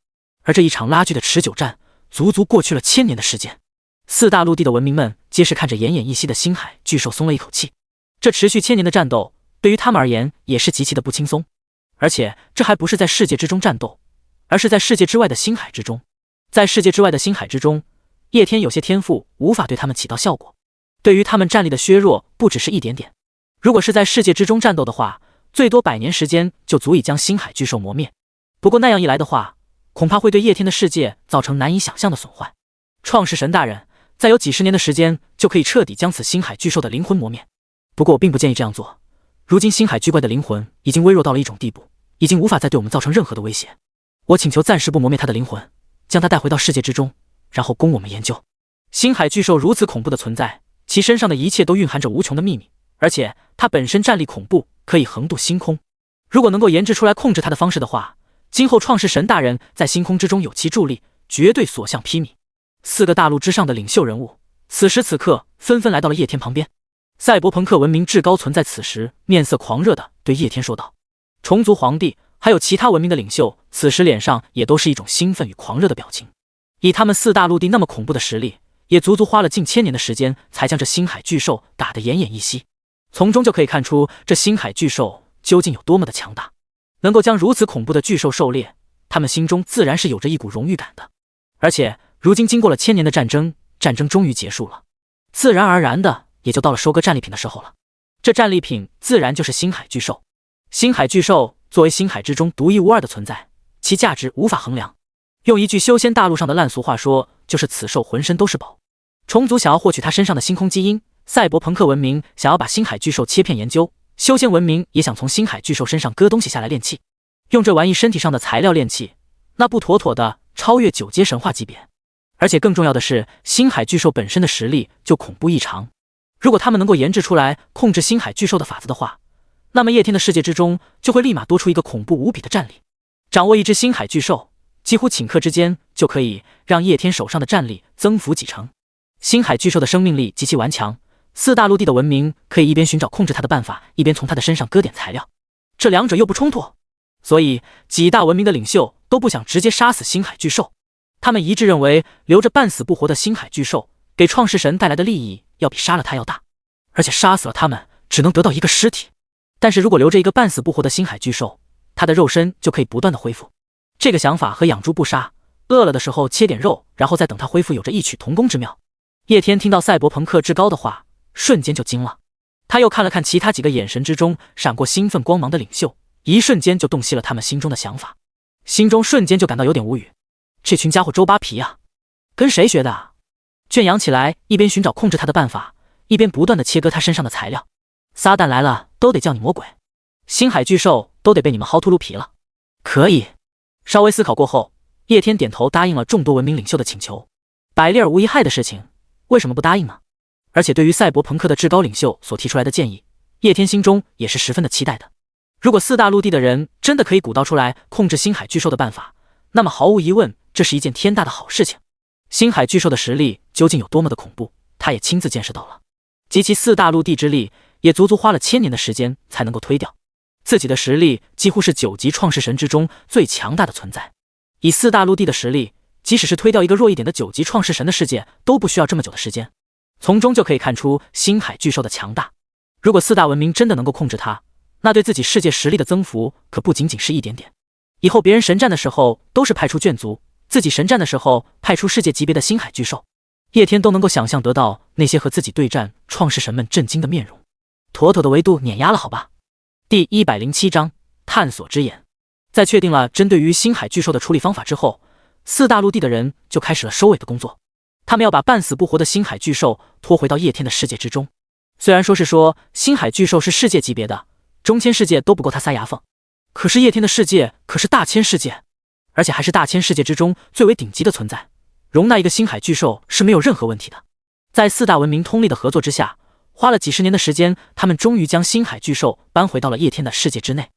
[SPEAKER 1] 而这一场拉锯的持久战，足足过去了1000年的时间。四大陆地的文明们皆是看着奄奄一息的星海巨兽松了一口气。这持续1000年的战斗，对于他们而言也是极其的不轻松。而且这还不是在世界之中战斗，而是在世界之外的星海之中。在世界之外的星海之中，叶天有些天赋无法对他们起到效果，对于他们战力的削弱不只是一点点。如果是在世界之中战斗的话，最多100年时间就足以将星海巨兽磨灭。不过那样一来的话，恐怕会对叶天的世界造成难以想象的损坏。创世神大人，再有几十年的时间就可以彻底将此星海巨兽的灵魂磨灭。不过我并不建议这样做，如今星海巨怪的灵魂已经微弱到了一种地步，已经无法再对我们造成任何的威胁。我请求暂时不磨灭他的灵魂，将他带回到世界之中，然后供我们研究。星海巨兽如此恐怖的存在，其身上的一切都蕴含着无穷的秘密，而且它本身战力恐怖，可以横渡星空。如果能够研制出来控制它的方式的话，今后创世神大人在星空之中有其助力，绝对所向披靡。4个大陆之上的领袖人物，此时此刻纷纷来到了叶天旁边。赛博朋克文明至高存在此时面色狂热地对叶天说道。虫族皇帝还有其他文明的领袖，此时脸上也都是一种兴奋与狂热的表情。以他们4大陆地那么恐怖的实力，也足足花了近1000年的时间，才将这星海巨兽打得奄奄一息。从中就可以看出，这星海巨兽究竟有多么的强大。能够将如此恐怖的巨兽狩猎，他们心中自然是有着一股荣誉感的。而且如今经过了1000年的战争，战争终于结束了，自然而然的也就到了收割战利品的时候了。这战利品自然就是星海巨兽。星海巨兽作为星海之中独一无二的存在，其价值无法衡量。用一句修仙大陆上的烂俗话说，就是此兽浑身都是宝。虫族想要获取它身上的星空基因，赛博朋克文明想要把星海巨兽切片研究，修仙文明也想从星海巨兽身上割东西下来炼器。用这玩意身体上的材料炼器，那不妥妥的超越9阶神话级别。而且更重要的是，星海巨兽本身的实力就恐怖异常。如果他们能够研制出来控制星海巨兽的法子的话，那么叶天的世界之中就会立马多出一个恐怖无比的战力。掌握一只星海巨兽，几乎顷刻之间就可以让叶天手上的战力增幅几成。星海巨兽的生命力极其顽强，4大陆地的文明可以一边寻找控制它的办法，一边从它的身上割点材料，这两者又不冲突。所以几大文明的领袖都不想直接杀死星海巨兽，他们一致认为留着半死不活的星海巨兽给创世神带来的利益要比杀了他要大，而且杀死了他们只能得到一个尸体。但是如果留着一个半死不活的星海巨兽，他的肉身就可以不断的恢复。这个想法和养猪不杀，饿了的时候切点肉，然后再等它恢复有着异曲同工之妙。叶天听到赛博朋克至高的话，瞬间就惊了。他又看了看其他几个眼神之中闪过兴奋光芒的领袖，一瞬间就洞悉了他们心中的想法，心中瞬间就感到有点无语。这群家伙周扒皮啊，跟谁学的啊？圈养起来，一边寻找控制他的办法，一边不断的切割他身上的材料。撒旦来了都得叫你魔鬼，星海巨兽都得被你们薅秃噜皮了。可以。稍微思考过后，叶天点头答应了众多文明领袖的请求。百利而无一害的事情，为什么不答应呢？而且对于赛博朋克的至高领袖所提出来的建议，叶天心中也是十分的期待的。如果4大陆地的人真的可以鼓捣出来控制星海巨兽的办法，那么毫无疑问，这是一件天大的好事情。星海巨兽的实力究竟有多么的恐怖，他也亲自见识到了。集其4大陆地之力，也足足花了1000年的时间才能够推掉。自己的实力几乎是9级创世神之中最强大的存在。以4大陆地的实力，即使是推掉一个弱一点的9级创世神的世界，都不需要这么久的时间。从中就可以看出星海巨兽的强大。如果4大文明真的能够控制它，那对自己世界实力的增幅可不仅仅是一点点。以后别人神战的时候都是派出眷族，自己神战的时候派出世界级别的星海巨兽，叶天都能够想象得到那些和自己对战创世神们震惊的面容，妥妥的维度碾压了，好吧。第107章探索之眼。在确定了针对于星海巨兽的处理方法之后，4大陆地的人就开始了收尾的工作。他们要把半死不活的星海巨兽拖回到叶天的世界之中。虽然说星海巨兽是世界级别的，中千世界都不够他塞牙缝，可是叶天的世界可是大千世界，而且还是大千世界之中最为顶级的存在。容纳一个星海巨兽是没有任何问题的。在四大文明通力的合作之下，花了几十年的时间，他们终于将星海巨兽搬回到了叶天的世界之内。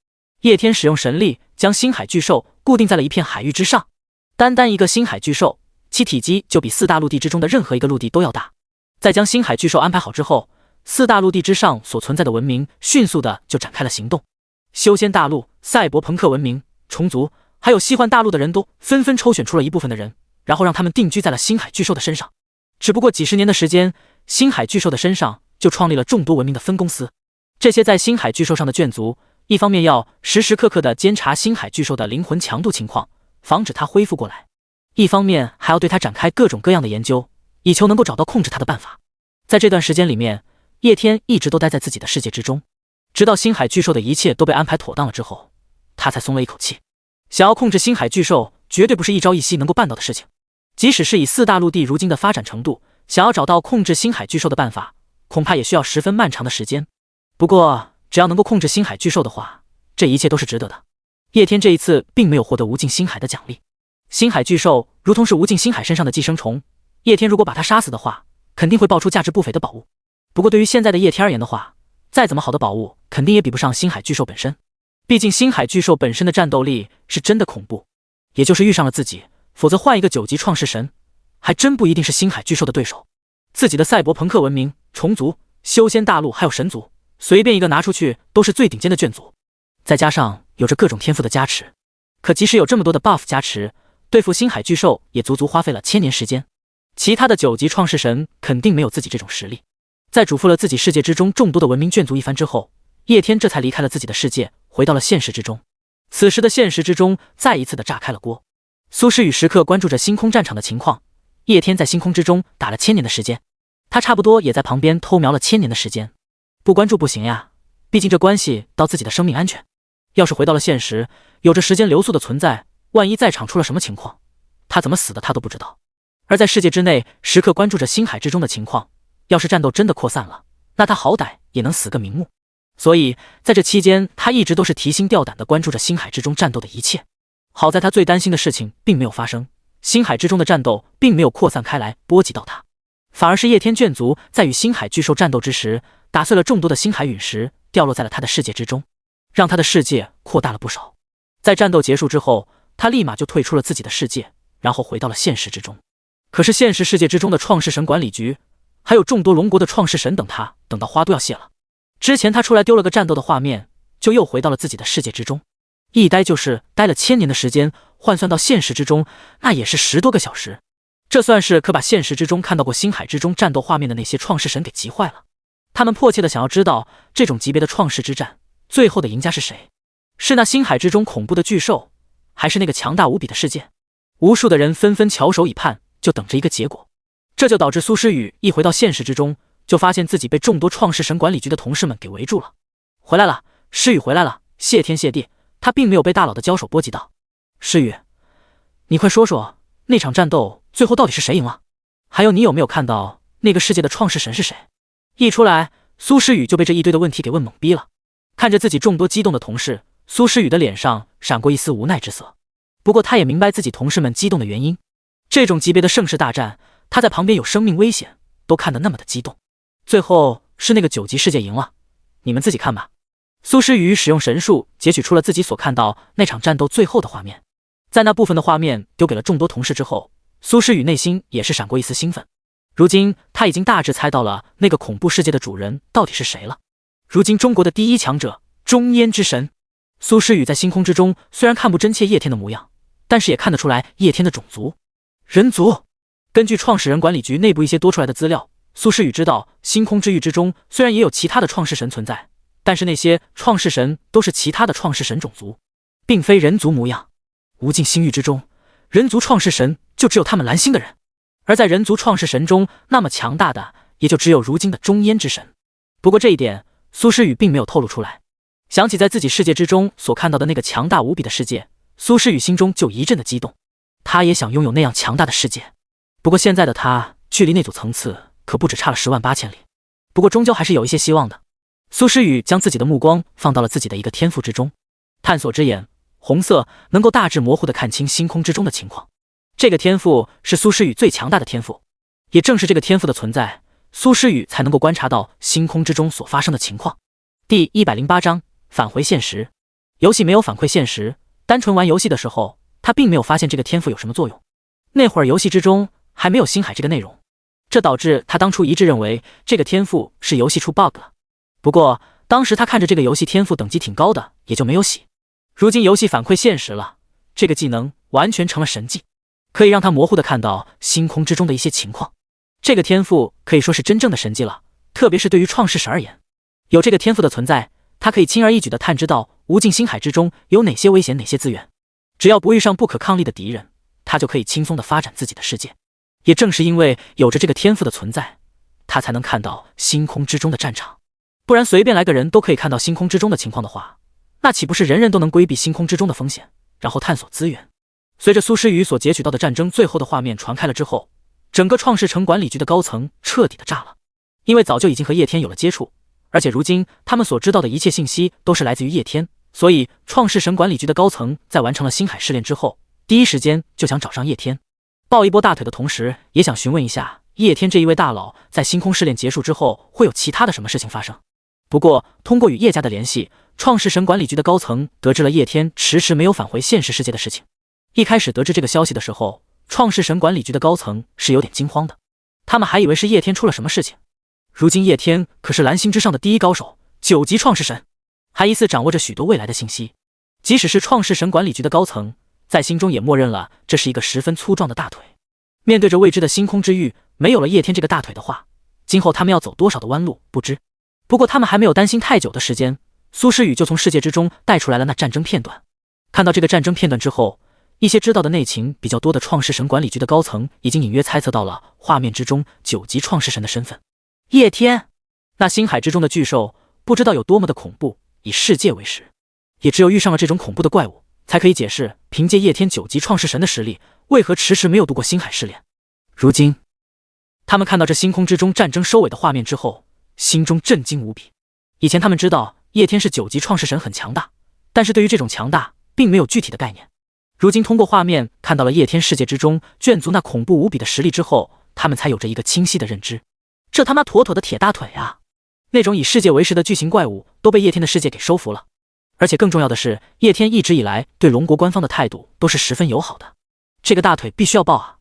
[SPEAKER 1] 叶天使用神力将星海巨兽固定在了一片海域之上。单单一个星海巨兽，其体积就比四大陆地之中的任何一个陆地都要大。在将星海巨兽安排好之后，四大陆地之上所存在的文明迅速的就展开了行动。修仙大陆、赛博朋克文明、虫族，还有西幻大陆的人都纷纷抽选出了一部分的人，然后让他们定居在了星海巨兽的身上。只不过几十年的时间，星海巨兽的身上就创立了众多文明的分公司。这些在星海巨兽上的眷族，一方面要时时刻刻的监察星海巨兽的灵魂强度情况，防止它恢复过来；一方面还要对它展开各种各样的研究，以求能够找到控制它的办法。在这段时间里面，叶天一直都待在自己的世界之中，直到星海巨兽的一切都被安排妥当了之后，他才松了一口气。想要控制星海巨兽，绝对不是一朝一夕能够办到的事情。即使是以四大陆地如今的发展程度，想要找到控制星海巨兽的办法，恐怕也需要十分漫长的时间。不过，只要能够控制星海巨兽的话，这一切都是值得的。叶天这一次并没有获得无尽星海的奖励。星海巨兽如同是无尽星海身上的寄生虫，叶天如果把它杀死的话，肯定会爆出价值不菲的宝物。不过对于现在的叶天而言的话，再怎么好的宝物肯定也比不上星海巨兽本身。毕竟星海巨兽本身的战斗力是真的恐怖，也就是遇上了自己，否则换一个9级创世神，还真不一定是星海巨兽的对手。自己的赛博朋克文明、虫族、修仙大陆还有神族，随便一个拿出去都是最顶尖的眷族，再加上有着各种天赋的加持，可即使有这么多的 buff 加持，对付星海巨兽也足足花费了1000年时间。其他的9级创世神肯定没有自己这种实力。在嘱咐了自己世界之中众多的文明眷族一番之后，叶天这才离开了自己的世界，回到了现实之中。此时的现实之中再一次的炸开了锅。苏诗雨时刻关注着星空战场的情况，叶天在星空之中打了1000年的时间，他差不多也在旁边偷瞄了1000年的时间。不关注不行呀，毕竟这关系到自己的生命安全。要是回到了现实，有着时间流速的存在，万一在场出了什么情况，他怎么死的他都不知道。而在世界之内时刻关注着星海之中的情况，要是战斗真的扩散了，那他好歹也能死个瞑目。所以在这期间，他一直都是提心吊胆地关注着星海之中战斗的一切。好在他最担心的事情并没有发生，星海之中的战斗并没有扩散开来波及到他，反而是叶天眷族在与星海巨兽战斗之时，打碎了众多的星海陨石，掉落在了他的世界之中，让他的世界扩大了不少。在战斗结束之后，他立马就退出了自己的世界，然后回到了现实之中。可是现实世界之中的创世神管理局，还有众多龙国的创世神等他，等到花都要谢了。之前他出来丢了个战斗的画面，就又回到了自己的世界之中，一待就是待了1000年的时间，换算到现实之中，那也是10多个小时。这算是可把现实之中看到过星海之中战斗画面的那些创世神给急坏了。他们迫切的想要知道，这种级别的创世之战，最后的赢家是谁？是那星海之中恐怖的巨兽，还是那个强大无比的世界？无数的人纷纷翘首以盼，就等着一个结果。这就导致苏诗雨一回到现实之中，就发现自己被众多创世神管理局的同事们给围住了。回来了，诗雨回来了，谢天谢地，他并没有被大佬的交手波及到。诗雨，你快说说，那场战斗最后到底是谁赢了？还有你有没有看到那个世界的创世神是谁？一出来，苏诗雨就被这一堆的问题给问懵逼了。看着自己众多激动的同事，苏诗雨的脸上闪过一丝无奈之色。不过他也明白自己同事们激动的原因，这种级别的盛世大战，他在旁边有生命危险，都看得那么的激动。最后是那个9级世界赢了，你们自己看吧。苏诗雨使用神术截取出了自己所看到那场战斗最后的画面，在那部分的画面丢给了众多同事之后，苏诗雨内心也是闪过一丝兴奋。如今他已经大致猜到了那个恐怖世界的主人到底是谁了。如今中国的第一强者，中焉之神。苏诗雨在星空之中虽然看不真切叶天的模样，但是也看得出来叶天的种族，人族。根据创始人管理局内部一些多出来的资料，苏诗雨知道星空之域之中虽然也有其他的创世神存在，但是那些创世神都是其他的创世神种族，并非人族模样。无尽星域之中，人族创世神就只有他们蓝星的人，而在人族创世神中，那么强大的也就只有如今的中焉之神。不过这一点苏诗雨并没有透露出来。想起在自己世界之中所看到的那个强大无比的世界，苏诗雨心中就一阵的激动。他也想拥有那样强大的世界，不过现在的他距离那组层次可不止差了108000里，不过终究还是有一些希望的。苏诗雨将自己的目光放到了自己的一个天赋之中，探索之眼红色能够大致模糊地看清星空之中的情况。这个天赋是苏诗雨最强大的天赋，也正是这个天赋的存在，苏诗雨才能够观察到星空之中所发生的情况。第108章返回现实。游戏没有反馈现实，单纯玩游戏的时候，他并没有发现这个天赋有什么作用。那会儿游戏之中还没有星海这个内容，这导致他当初一致认为这个天赋是游戏出 bug 了。不过当时他看着这个游戏天赋等级挺高的，也就没有洗。如今游戏反馈现实了，这个技能完全成了神技，可以让他模糊地看到星空之中的一些情况。这个天赋可以说是真正的神技了，特别是对于创世神而言，有这个天赋的存在，他可以轻而易举地探知到无尽星海之中有哪些危险哪些资源，只要不遇上不可抗力的敌人，他就可以轻松地发展自己的世界。也正是因为有着这个天赋的存在，他才能看到星空之中的战场。不然随便来个人都可以看到星空之中的情况的话，那岂不是人人都能规避星空之中的风险，然后探索资源？随着苏诗雨所截取到的战争最后的画面传开了之后，整个创世城管理局的高层彻底的炸了。因为早就已经和叶天有了接触，而且如今他们所知道的一切信息都是来自于叶天，所以创世神管理局的高层在完成了星海试炼之后，第一时间就想找上叶天，抱一波大腿的同时，也想询问一下叶天这一位大佬在星空试炼结束之后会有其他的什么事情发生。不过通过与叶家的联系，创世神管理局的高层得知了叶天迟迟没有返回现实世界的事情。一开始得知这个消息的时候，创世神管理局的高层是有点惊慌的，他们还以为是叶天出了什么事情。如今叶天可是蓝星之上的第一高手，9级创世神，还疑似掌握着许多未来的信息。即使是创世神管理局的高层，在心中也默认了这是一个十分粗壮的大腿。面对着未知的星空之域，没有了叶天这个大腿的话，今后他们要走多少的弯路不知。不过他们还没有担心太久的时间，苏诗雨就从世界之中带出来了那战争片段。看到这个战争片段之后，一些知道的内情比较多的创世神管理局的高层已经隐约猜测到了画面之中9级创世神的身份。叶天，那星海之中的巨兽不知道有多么的恐怖，以世界为食，也只有遇上了这种恐怖的怪物，才可以解释凭借叶天9级创世神的实力，为何迟迟没有度过星海试炼。如今他们看到这星空之中战争收尾的画面之后，心中震惊无比。以前他们知道叶天是9级创世神很强大，但是对于这种强大并没有具体的概念。如今通过画面看到了叶天世界之中卷族那恐怖无比的实力之后，他们才有着一个清晰的认知。这他妈妥妥的铁大腿啊！那种以世界为食的巨型怪物都被叶天的世界给收服了。而且更重要的是，叶天一直以来对龙国官方的态度都是十分友好的。这个大腿必须要抱啊！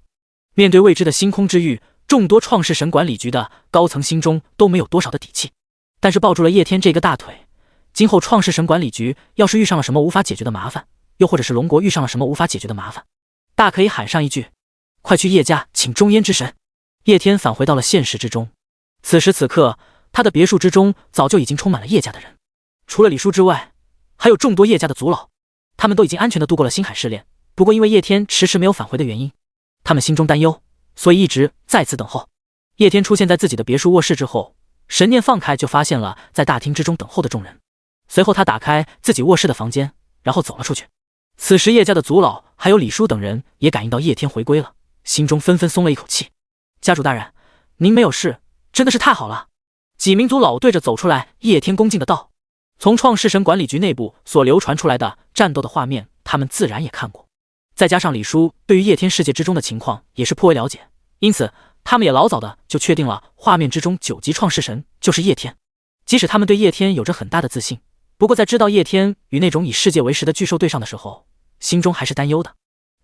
[SPEAKER 1] 面对未知的星空之域，众多创世神管理局的高层心中都没有多少的底气。但是抱住了叶天这个大腿，今后创世神管理局要是遇上了什么无法解决的麻烦，又或者是龙国遇上了什么无法解决的麻烦，大可以喊上一句：快去叶家请中焉之神。叶天返回到了现实之中，此时此刻他的别墅之中早就已经充满了叶家的人，除了李叔之外，还有众多叶家的族老，他们都已经安全地度过了星海试炼。不过因为叶天迟迟没有返回的原因，他们心中担忧，所以一直在此等候。叶天出现在自己的别墅卧室之后，神念放开就发现了在大厅之中等候的众人。随后他打开自己卧室的房间，然后走了出去。此时叶家的族老还有李叔等人也感应到叶天回归了，心中纷纷松了一口气。家主大人，您没有事，真的是太好了。几名族老对着走出来叶天恭敬的道。从创世神管理局内部所流传出来的战斗的画面，他们自然也看过，再加上李叔对于叶天世界之中的情况也是颇为了解，因此他们也老早的就确定了画面之中9级创世神就是叶天。即使他们对叶天有着很大的自信，不过在知道叶天与那种以世界为食的巨兽对上的时候，心中还是担忧的。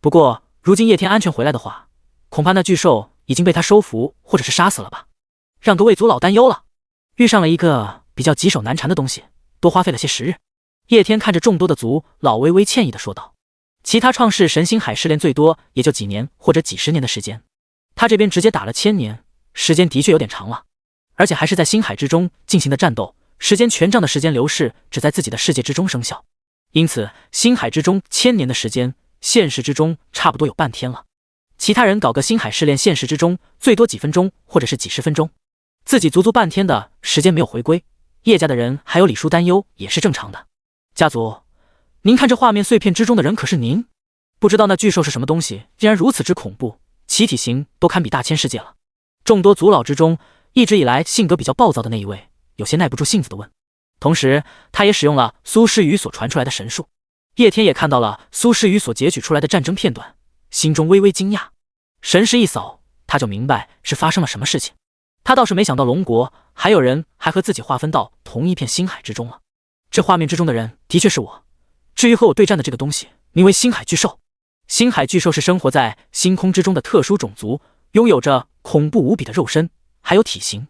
[SPEAKER 1] 不过如今叶天安全回来的话，恐怕那巨兽已经被他收服或者是杀死了吧，让各位族老担忧了。遇上了一个比较棘手难缠的东西，多花费了些时日。叶天看着众多的族老微微歉意的说道，其他创世神星海试炼最多也就几年或者几十年的时间，他这边直接打了1000年，时间的确有点长了，而且还是在星海之中进行的战斗，时间权杖的时间流逝只在自己的世界之中生效，因此星海之中1000年的时间，现实之中差不多有半天了。其他人搞个星海试炼，现实之中最多几分钟或者是几十分钟，自己足足半天的时间没有回归，叶家的人还有李叔担忧也是正常的。家族，您看这画面碎片之中的人可是您？不知道那巨兽是什么东西，竟然如此之恐怖，其体型都堪比大千世界了。众多族老之中，一直以来性格比较暴躁的那一位有些耐不住性子的问，同时他也使用了苏诗雨所传出来的神术。叶天也看到了苏诗雨所截取出来的战争片段，心中微微惊讶。神识一扫，他就明白是发生了什么事情。他倒是没想到龙国还有人还和自己划分到同一片星海之中了。这画面之中的人的确是我。至于和我对战的这个东西，名为星海巨兽。星海巨兽是生活在星空之中的特殊种族，拥有着恐怖无比的肉身，还有体型。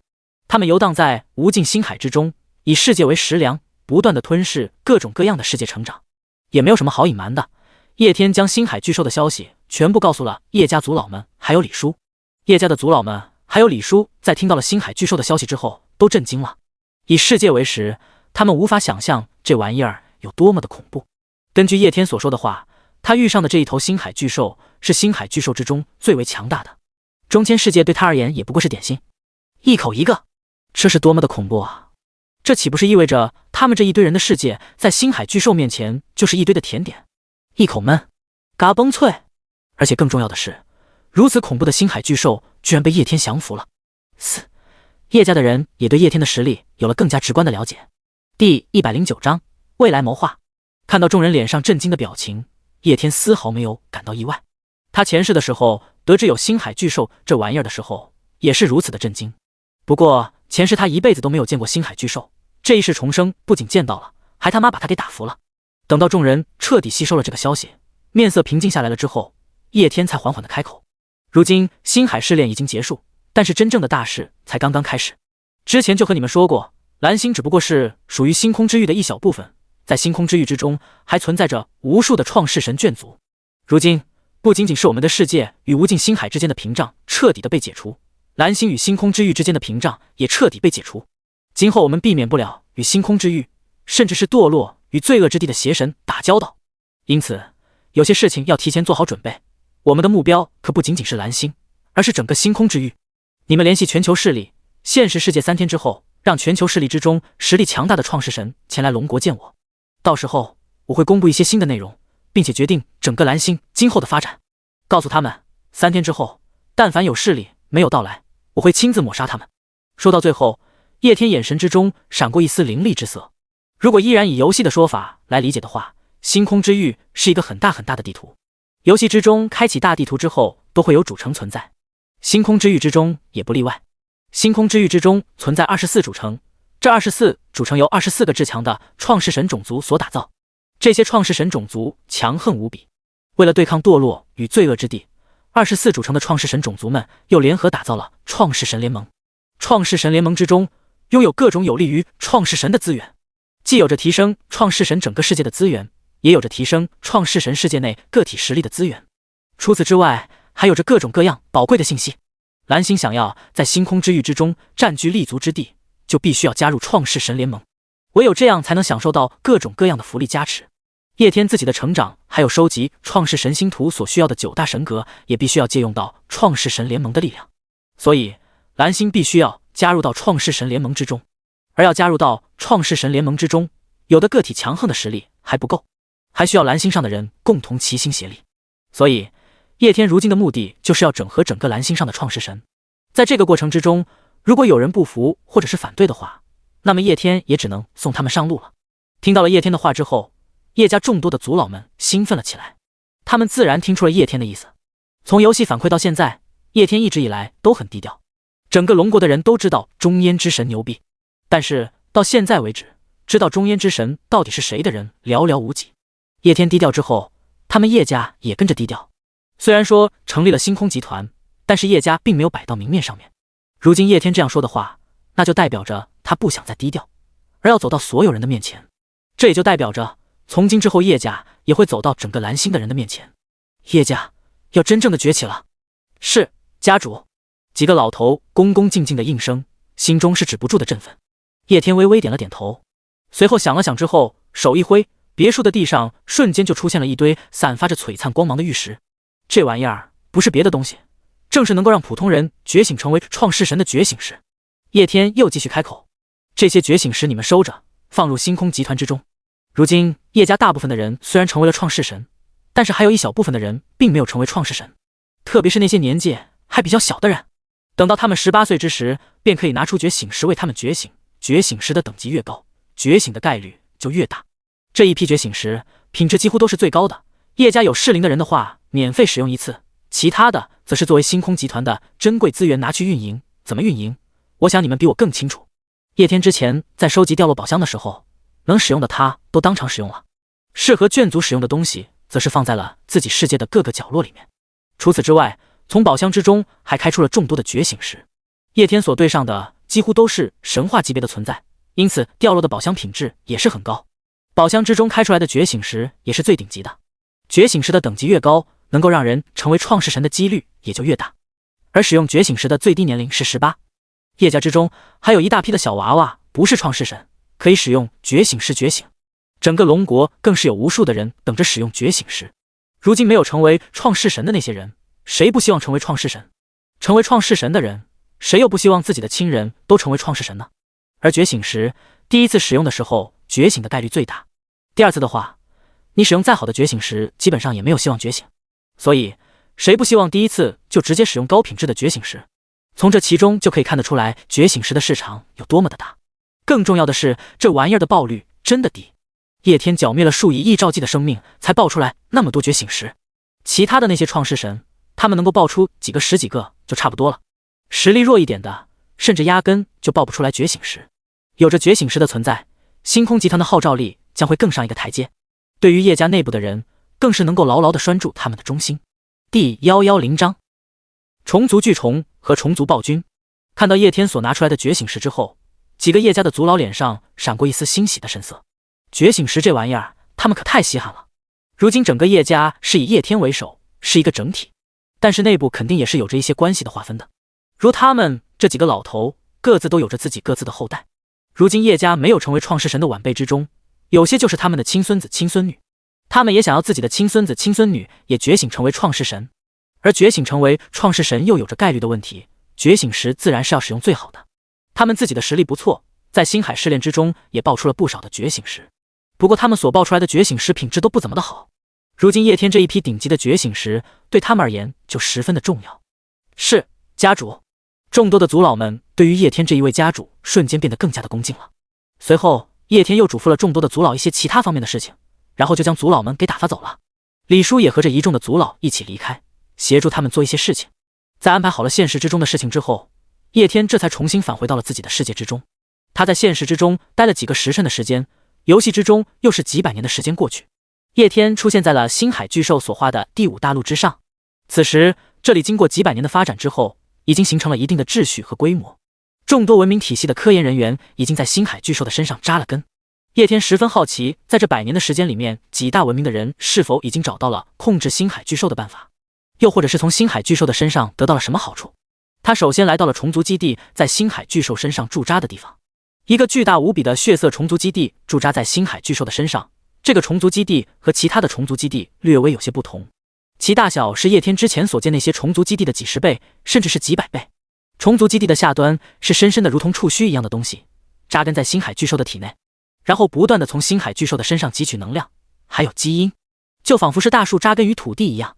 [SPEAKER 1] 他们游荡在无尽星海之中，以世界为食粮，不断的吞噬各种各样的世界成长。也没有什么好隐瞒的，叶天将星海巨兽的消息全部告诉了叶家族老们还有李叔。叶家的族老们还有李叔在听到了星海巨兽的消息之后都震惊了。以世界为食，他们无法想象这玩意儿有多么的恐怖。根据叶天所说的话，他遇上的这一头星海巨兽是星海巨兽之中最为强大的。中间世界对他而言也不过是点心，一口一个，这是多么的恐怖啊！这岂不是意味着他们这一堆人的世界在星海巨兽面前就是一堆的甜点，一口闷，嘎嘣脆。而且更重要的是，如此恐怖的星海巨兽居然被叶天降服了。叶家的人也对叶天的实力有了更加直观的了解。第109章未来谋划。看到众人脸上震惊的表情，叶天丝毫没有感到意外。他前世的时候得知有星海巨兽这玩意儿的时候也是如此的震惊。不过前世他一辈子都没有见过星海巨兽，这一世重生不仅见到了，还他妈把他给打服了。等到众人彻底吸收了这个消息，面色平静下来了之后，叶天才缓缓的开口。如今星海试炼已经结束，但是真正的大事才刚刚开始。之前就和你们说过，蓝星只不过是属于星空之域的一小部分，在星空之域之中还存在着无数的创世神眷族。如今不仅仅是我们的世界与无尽星海之间的屏障彻底的被解除，蓝星与星空之域之间的屏障也彻底被解除。今后我们避免不了与星空之域，甚至是堕落与罪恶之地的邪神打交道。因此有些事情要提前做好准备。我们的目标可不仅仅是蓝星，而是整个星空之域。你们联系全球势力，现实世界3天之后，让全球势力之中实力强大的创世神前来龙国见我。到时候我会公布一些新的内容，并且决定整个蓝星今后的发展。告诉他们，3天之后，但凡有势力没有到来，我会亲自抹杀他们。说到最后，叶天眼神之中闪过一丝凌厉之色。如果依然以游戏的说法来理解的话，星空之域是一个很大很大的地图。游戏之中开启大地图之后，都会有主城存在，星空之域之中也不例外。星空之域之中存在24主城，这24主城由24个至强的创世神种族所打造。这些创世神种族强横无比，为了对抗堕落与罪恶之地，24主城的创世神种族们又联合打造了创世神联盟。创世神联盟之中拥有各种有利于创世神的资源，既有着提升创世神整个世界的资源，也有着提升创世神世界内个体实力的资源。除此之外，还有着各种各样宝贵的信息。蓝星想要在星空之域之中占据立足之地，就必须要加入创世神联盟，唯有这样才能享受到各种各样的福利加持。叶天自己的成长，还有收集创世神星图所需要的9大神格，也必须要借用到创世神联盟的力量。所以蓝星必须要加入到创世神联盟之中。而要加入到创世神联盟之中，有的个体强横的实力还不够，还需要蓝星上的人共同齐心协力。所以叶天如今的目的就是要整合整个蓝星上的创世神。在这个过程之中，如果有人不服或者是反对的话，那么叶天也只能送他们上路了。听到了叶天的话之后，叶家众多的族老们兴奋了起来。他们自然听出了叶天的意思。从游戏反馈到现在，叶天一直以来都很低调，整个龙国的人都知道中焉之神牛逼，但是到现在为止，知道中焉之神到底是谁的人寥寥无几。叶天低调之后，他们叶家也跟着低调。虽然说成立了星空集团，但是叶家并没有摆到明面上面。如今叶天这样说的话，那就代表着他不想再低调，而要走到所有人的面前。这也就代表着从今之后叶家也会走到整个蓝星的人的面前。叶家要真正的崛起了。是，家主。几个老头恭恭敬敬的应声，心中是止不住的振奋。叶天微微点了点头，随后想了想之后，手一挥，别墅的地上瞬间就出现了一堆散发着璀璨光芒的玉石。这玩意儿不是别的东西，正是能够让普通人觉醒成为创世神的觉醒石。叶天又继续开口，这些觉醒石你们收着，放入星空集团之中。如今叶家大部分的人虽然成为了创世神，但是还有一小部分的人并没有成为创世神，特别是那些年纪还比较小的人。等到他们18岁之时，便可以拿出觉醒石为他们觉醒，觉醒石的等级越高，觉醒的概率就越大。这一批觉醒石品质几乎都是最高的，叶家有适龄的人的话，免费使用一次，其他的则是作为星空集团的珍贵资源拿去运营。怎么运营？我想你们比我更清楚。叶天之前在收集掉落宝箱的时候，能使用的他都当场使用了，适合眷族使用的东西则是放在了自己世界的各个角落里面。除此之外，从宝箱之中还开出了众多的觉醒石，叶天所对上的几乎都是神话级别的存在，因此掉落的宝箱品质也是很高。宝箱之中开出来的觉醒石也是最顶级的，觉醒石的等级越高，能够让人成为创世神的几率也就越大，而使用觉醒石的最低年龄是18。叶家之中还有一大批的小娃娃不是创世神，可以使用觉醒石觉醒，整个龙国更是有无数的人等着使用觉醒石。如今没有成为创世神的那些人，谁不希望成为创世神？成为创世神的人，谁又不希望自己的亲人都成为创世神呢？而觉醒石第一次使用的时候，觉醒的概率最大，第二次的话，你使用再好的觉醒石基本上也没有希望觉醒，所以谁不希望第一次就直接使用高品质的觉醒石？从这其中就可以看得出来觉醒石的市场有多么的大。更重要的是，这玩意儿的爆率真的低。叶天剿灭了数以亿兆计的生命，才爆出来那么多觉醒石。其他的那些创世神，他们能够爆出几个十几个就差不多了，实力弱一点的，甚至压根就爆不出来觉醒石。有着觉醒石的存在，星空集团的号召力将会更上一个台阶。对于叶家内部的人，更是能够牢牢地拴住他们的忠心。第110章，虫族巨虫和虫族暴君。看到叶天所拿出来的觉醒石之后，几个叶家的族老脸上闪过一丝欣喜的神色。觉醒石这玩意儿，他们可太稀罕了。如今整个叶家是以叶天为首，是一个整体，但是内部肯定也是有着一些关系的划分的。如他们这几个老头，各自都有着自己各自的后代。如今叶家没有成为创世神的晚辈之中，有些就是他们的亲孙子亲孙女，他们也想要自己的亲孙子亲孙女也觉醒成为创世神。而觉醒成为创世神又有着概率的问题，觉醒石自然是要使用最好的。他们自己的实力不错，在星海试炼之中也爆出了不少的觉醒石，不过他们所爆出来的觉醒石品质都不怎么的好。如今叶天这一批顶级的觉醒石对他们而言就十分的重要。是，家主。众多的族老们对于叶天这一位家主瞬间变得更加的恭敬了。随后叶天又嘱咐了众多的族老一些其他方面的事情，然后就将族老们给打发走了。李叔也和着一众的族老一起离开，协助他们做一些事情。在安排好了现实之中的事情之后，叶天这才重新返回到了自己的世界之中。他在现实之中待了几个时辰的时间，游戏之中又是几百年的时间过去，叶天出现在了星海巨兽所画的第5大陆之上。此时这里经过几百年的发展之后，已经形成了一定的秩序和规模，众多文明体系的科研人员已经在星海巨兽的身上扎了根。叶天十分好奇，在这100年的时间里面，几大文明的人是否已经找到了控制星海巨兽的办法，又或者是从星海巨兽的身上得到了什么好处。他首先来到了虫族基地，在星海巨兽身上驻扎的地方。一个巨大无比的血色虫族基地驻扎在星海巨兽的身上。这个虫族基地和其他的虫族基地略微有些不同，其大小是叶天之前所见那些虫族基地的几十倍，甚至是几百倍。虫族基地的下端是深深的如同触须一样的东西，扎根在星海巨兽的体内，然后不断的从星海巨兽的身上汲取能量，还有基因，就仿佛是大树扎根于土地一样。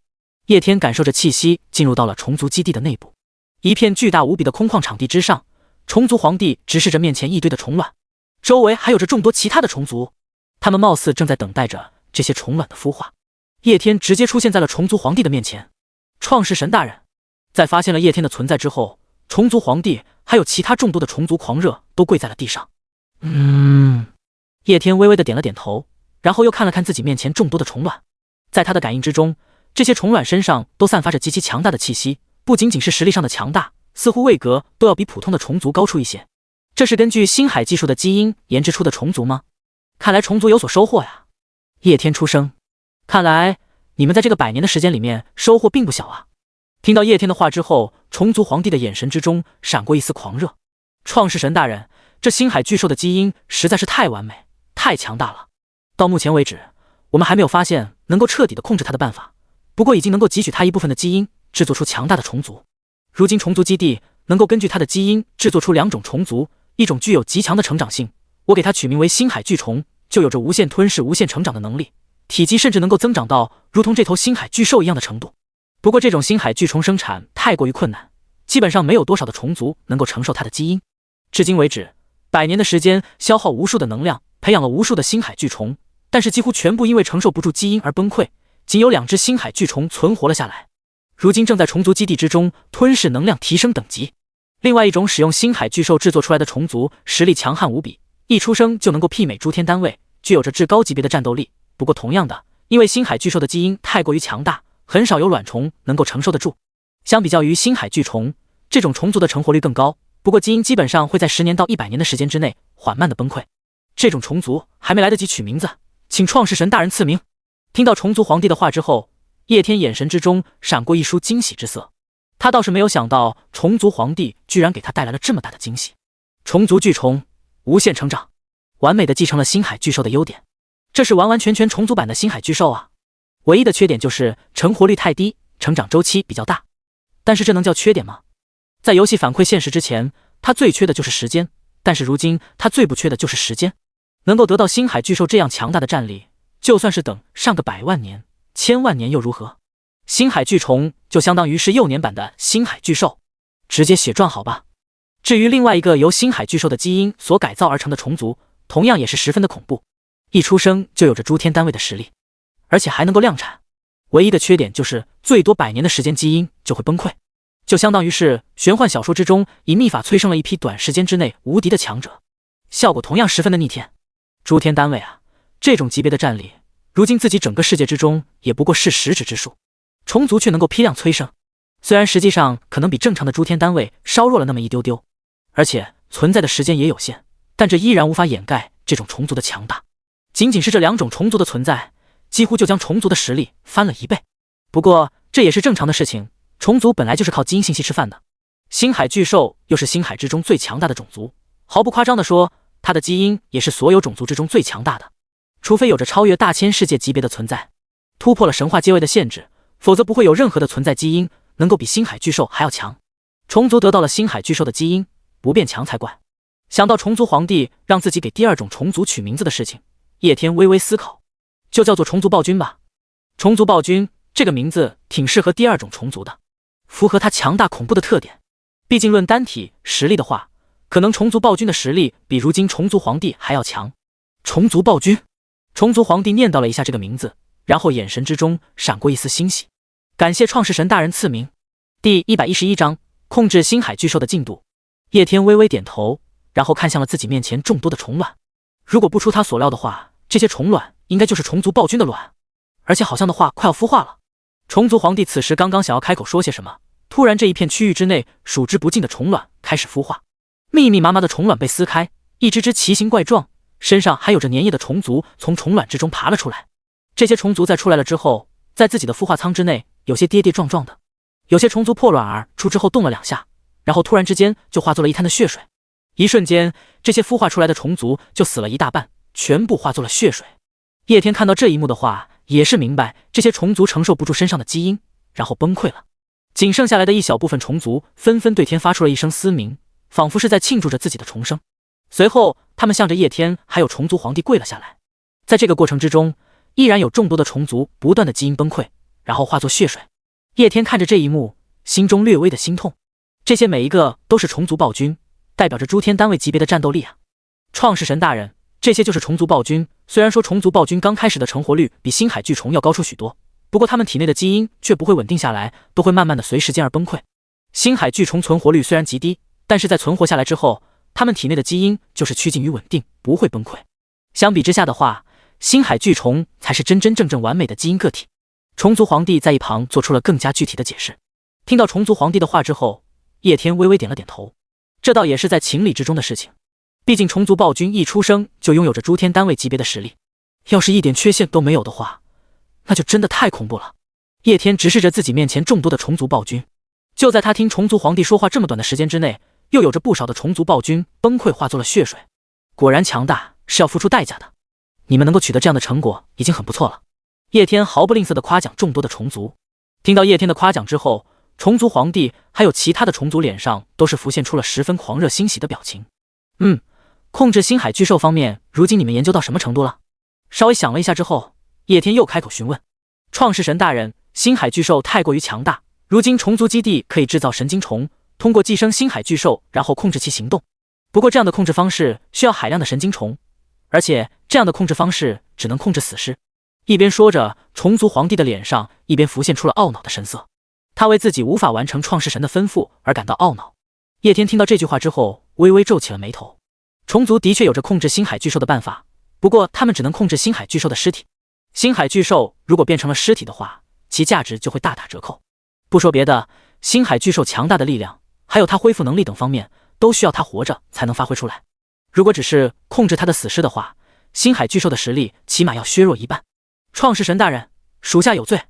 [SPEAKER 1] 叶天感受着气息进入到了虫族基地的内部，一片巨大无比的空旷场地之上，虫族皇帝直视着面前一堆的虫卵，周围还有着众多其他的虫族，他们貌似正在等待着这些虫卵的孵化。叶天直接出现在了虫族皇帝的面前。创世神大人。在发现了叶天的存在之后，虫族皇帝还有其他众多的虫族狂热都跪在了地上。叶天微微的点了点头，然后又看了看自己面前众多的虫卵。在他的感应之中，这些虫卵身上都散发着极其强大的气息，不仅仅是实力上的强大，似乎位格都要比普通的虫族高出一些。这是根据星海技术的基因研制出的虫族吗？看来虫族有所收获呀。叶天出声，看来你们在这个100年的时间里面收获并不小啊。听到叶天的话之后，虫族皇帝的眼神之中闪过一丝狂热。创世神大人，这星海巨兽的基因实在是太完美，太强大了。到目前为止，我们还没有发现能够彻底的控制它的办法，不过已经能够汲取它一部分的基因，制作出强大的虫族。如今虫族基地能够根据它的基因制作出2种虫族，一种具有极强的成长性，我给它取名为星海巨虫，就有着无限吞噬、无限成长的能力，体积甚至能够增长到如同这头星海巨兽一样的程度。不过这种星海巨虫生产太过于困难，基本上没有多少的虫族能够承受它的基因。至今为止，100年的时间消耗无数的能量，培养了无数的星海巨虫，但是几乎全部因为承受不住基因而崩溃，仅有2只星海巨虫存活了下来，如今正在虫族基地之中吞噬能量提升等级。另外一种使用星海巨兽制作出来的虫族实力强悍无比，一出生就能够媲美诸天单位，具有着至高级别的战斗力。不过同样的，因为星海巨兽的基因太过于强大，很少有卵虫能够承受得住。相比较于星海巨虫，这种虫族的成活率更高，不过基因基本上会在10年到100年的时间之内缓慢的崩溃。这种虫族还没来得及取名字，请创世神大人赐名。听到虫族皇帝的话之后，叶天眼神之中闪过一束惊喜之色。他倒是没有想到虫族皇帝居然给他带来了这么大的惊喜。虫族巨虫无限成长，完美的继承了星海巨兽的优点，这是完完全全虫族版的星海巨兽啊。唯一的缺点就是成活率太低，成长周期比较大。但是这能叫缺点吗？在游戏反馈现实之前，他最缺的就是时间，但是如今他最不缺的就是时间。能够得到星海巨兽这样强大的战力，就算是等上个100万年、1000万年又如何？星海巨虫就相当于是幼年版的星海巨兽，直接血赚好吧。至于另外一个由星海巨兽的基因所改造而成的虫族，同样也是十分的恐怖，一出生就有着诸天单位的实力，而且还能够量产。唯一的缺点就是最多100年的时间基因就会崩溃，就相当于是玄幻小说之中以秘法催生了一批短时间之内无敌的强者，效果同样十分的逆天。诸天单位啊，这种级别的战力，如今自己整个世界之中也不过是10指之数，虫族却能够批量催生，虽然实际上可能比正常的诸天单位稍弱了那么一丢丢，而且存在的时间也有限，但这依然无法掩盖这种虫族的强大。仅仅是这2种虫族的存在，几乎就将虫族的实力翻了1倍。不过这也是正常的事情，虫族本来就是靠基因信息吃饭的。星海巨兽又是星海之中最强大的种族，毫不夸张地说，它的基因也是所有种族之中最强大的。除非有着超越大千世界级别的存在，突破了神话阶位的限制，否则不会有任何的存在基因能够比星海巨兽还要强。虫族得到了星海巨兽的基因，不变强才怪。想到虫族皇帝让自己给第2种虫族取名字的事情，叶天微微思考，就叫做虫族暴君吧。虫族暴君这个名字挺适合第2种虫族的，符合它强大恐怖的特点。毕竟论单体实力的话，可能虫族暴君的实力比如今虫族皇帝还要强。虫族暴君，虫族皇帝念叨了一下这个名字，然后眼神之中闪过一丝欣喜。感谢创世神大人赐名。第111章控制星海巨兽的进度。叶天微微点头，然后看向了自己面前众多的虫卵。如果不出他所料的话，这些虫卵应该就是虫族暴君的卵，而且好像的话快要孵化了。虫族皇帝此时刚刚想要开口说些什么，突然这一片区域之内数之不尽的虫卵开始孵化，密密麻麻的虫卵被撕开，一只只奇形怪状，身上还有着粘液的虫族从虫卵之中爬了出来。这些虫族在出来了之后，在自己的孵化舱之内，有些跌跌撞撞的，有些虫族破卵而出之后动了2下，然后突然之间就化作了一滩的血水。一瞬间，这些孵化出来的虫族就死了一大半，全部化作了血水。叶天看到这一幕的话，也是明白这些虫族承受不住身上的基因，然后崩溃了。仅剩下来的一小部分虫族纷纷对天发出了一声嘶鸣，仿佛是在庆祝着自己的重生。随后他们向着叶天还有虫族皇帝跪了下来。在这个过程之中，依然有众多的虫族不断的基因崩溃，然后化作血水。叶天看着这一幕，心中略微的心痛。这些每一个都是虫族暴君，代表着诸天单位级别的战斗力啊！创世神大人，这些就是虫族暴君。虽然说虫族暴君刚开始的成活率比星海巨虫要高出许多，不过他们体内的基因却不会稳定下来，都会慢慢的随时间而崩溃。星海巨虫存活率虽然极低，但是在存活下来之后，他们体内的基因就是趋近于稳定，不会崩溃。相比之下的话，星海巨虫才是真真正正完美的基因个体。虫族皇帝在一旁做出了更加具体的解释。听到虫族皇帝的话之后，叶天微微点了点头，这倒也是在情理之中的事情。毕竟虫族暴君一出生就拥有着诸天单位级别的实力，要是一点缺陷都没有的话，那就真的太恐怖了。叶天直视着自己面前众多的虫族暴君，就在他听虫族皇帝说话这么短的时间之内，又有着不少的虫族暴君崩溃化作了血水。果然强大是要付出代价的，你们能够取得这样的成果已经很不错了。叶天毫不吝啬地夸奖众多的虫族。听到叶天的夸奖之后，虫族皇帝还有其他的虫族脸上都是浮现出了十分狂热欣喜的表情。控制星海巨兽方面，如今你们研究到什么程度了？稍微想了一下之后，叶天又开口询问。创世神大人，星海巨兽太过于强大，如今虫族基地可以制造神经虫，通过寄生星海巨兽然后控制其行动。不过这样的控制方式需要海量的神经虫，而且这样的控制方式只能控制死尸。一边说着，虫族皇帝的脸上一边浮现出了懊恼的神色。他为自己无法完成创世神的吩咐而感到懊恼。叶天听到这句话之后，微微皱起了眉头。虫族的确有着控制星海巨兽的办法，不过他们只能控制星海巨兽的尸体。星海巨兽如果变成了尸体的话，其价值就会大打折扣。不说别的，星海巨兽强大的力量，还有它恢复能力等方面，都需要它活着才能发挥出来。如果只是控制它的死尸的话，星海巨兽的实力起码要削弱一半。创世神大人，属下有罪。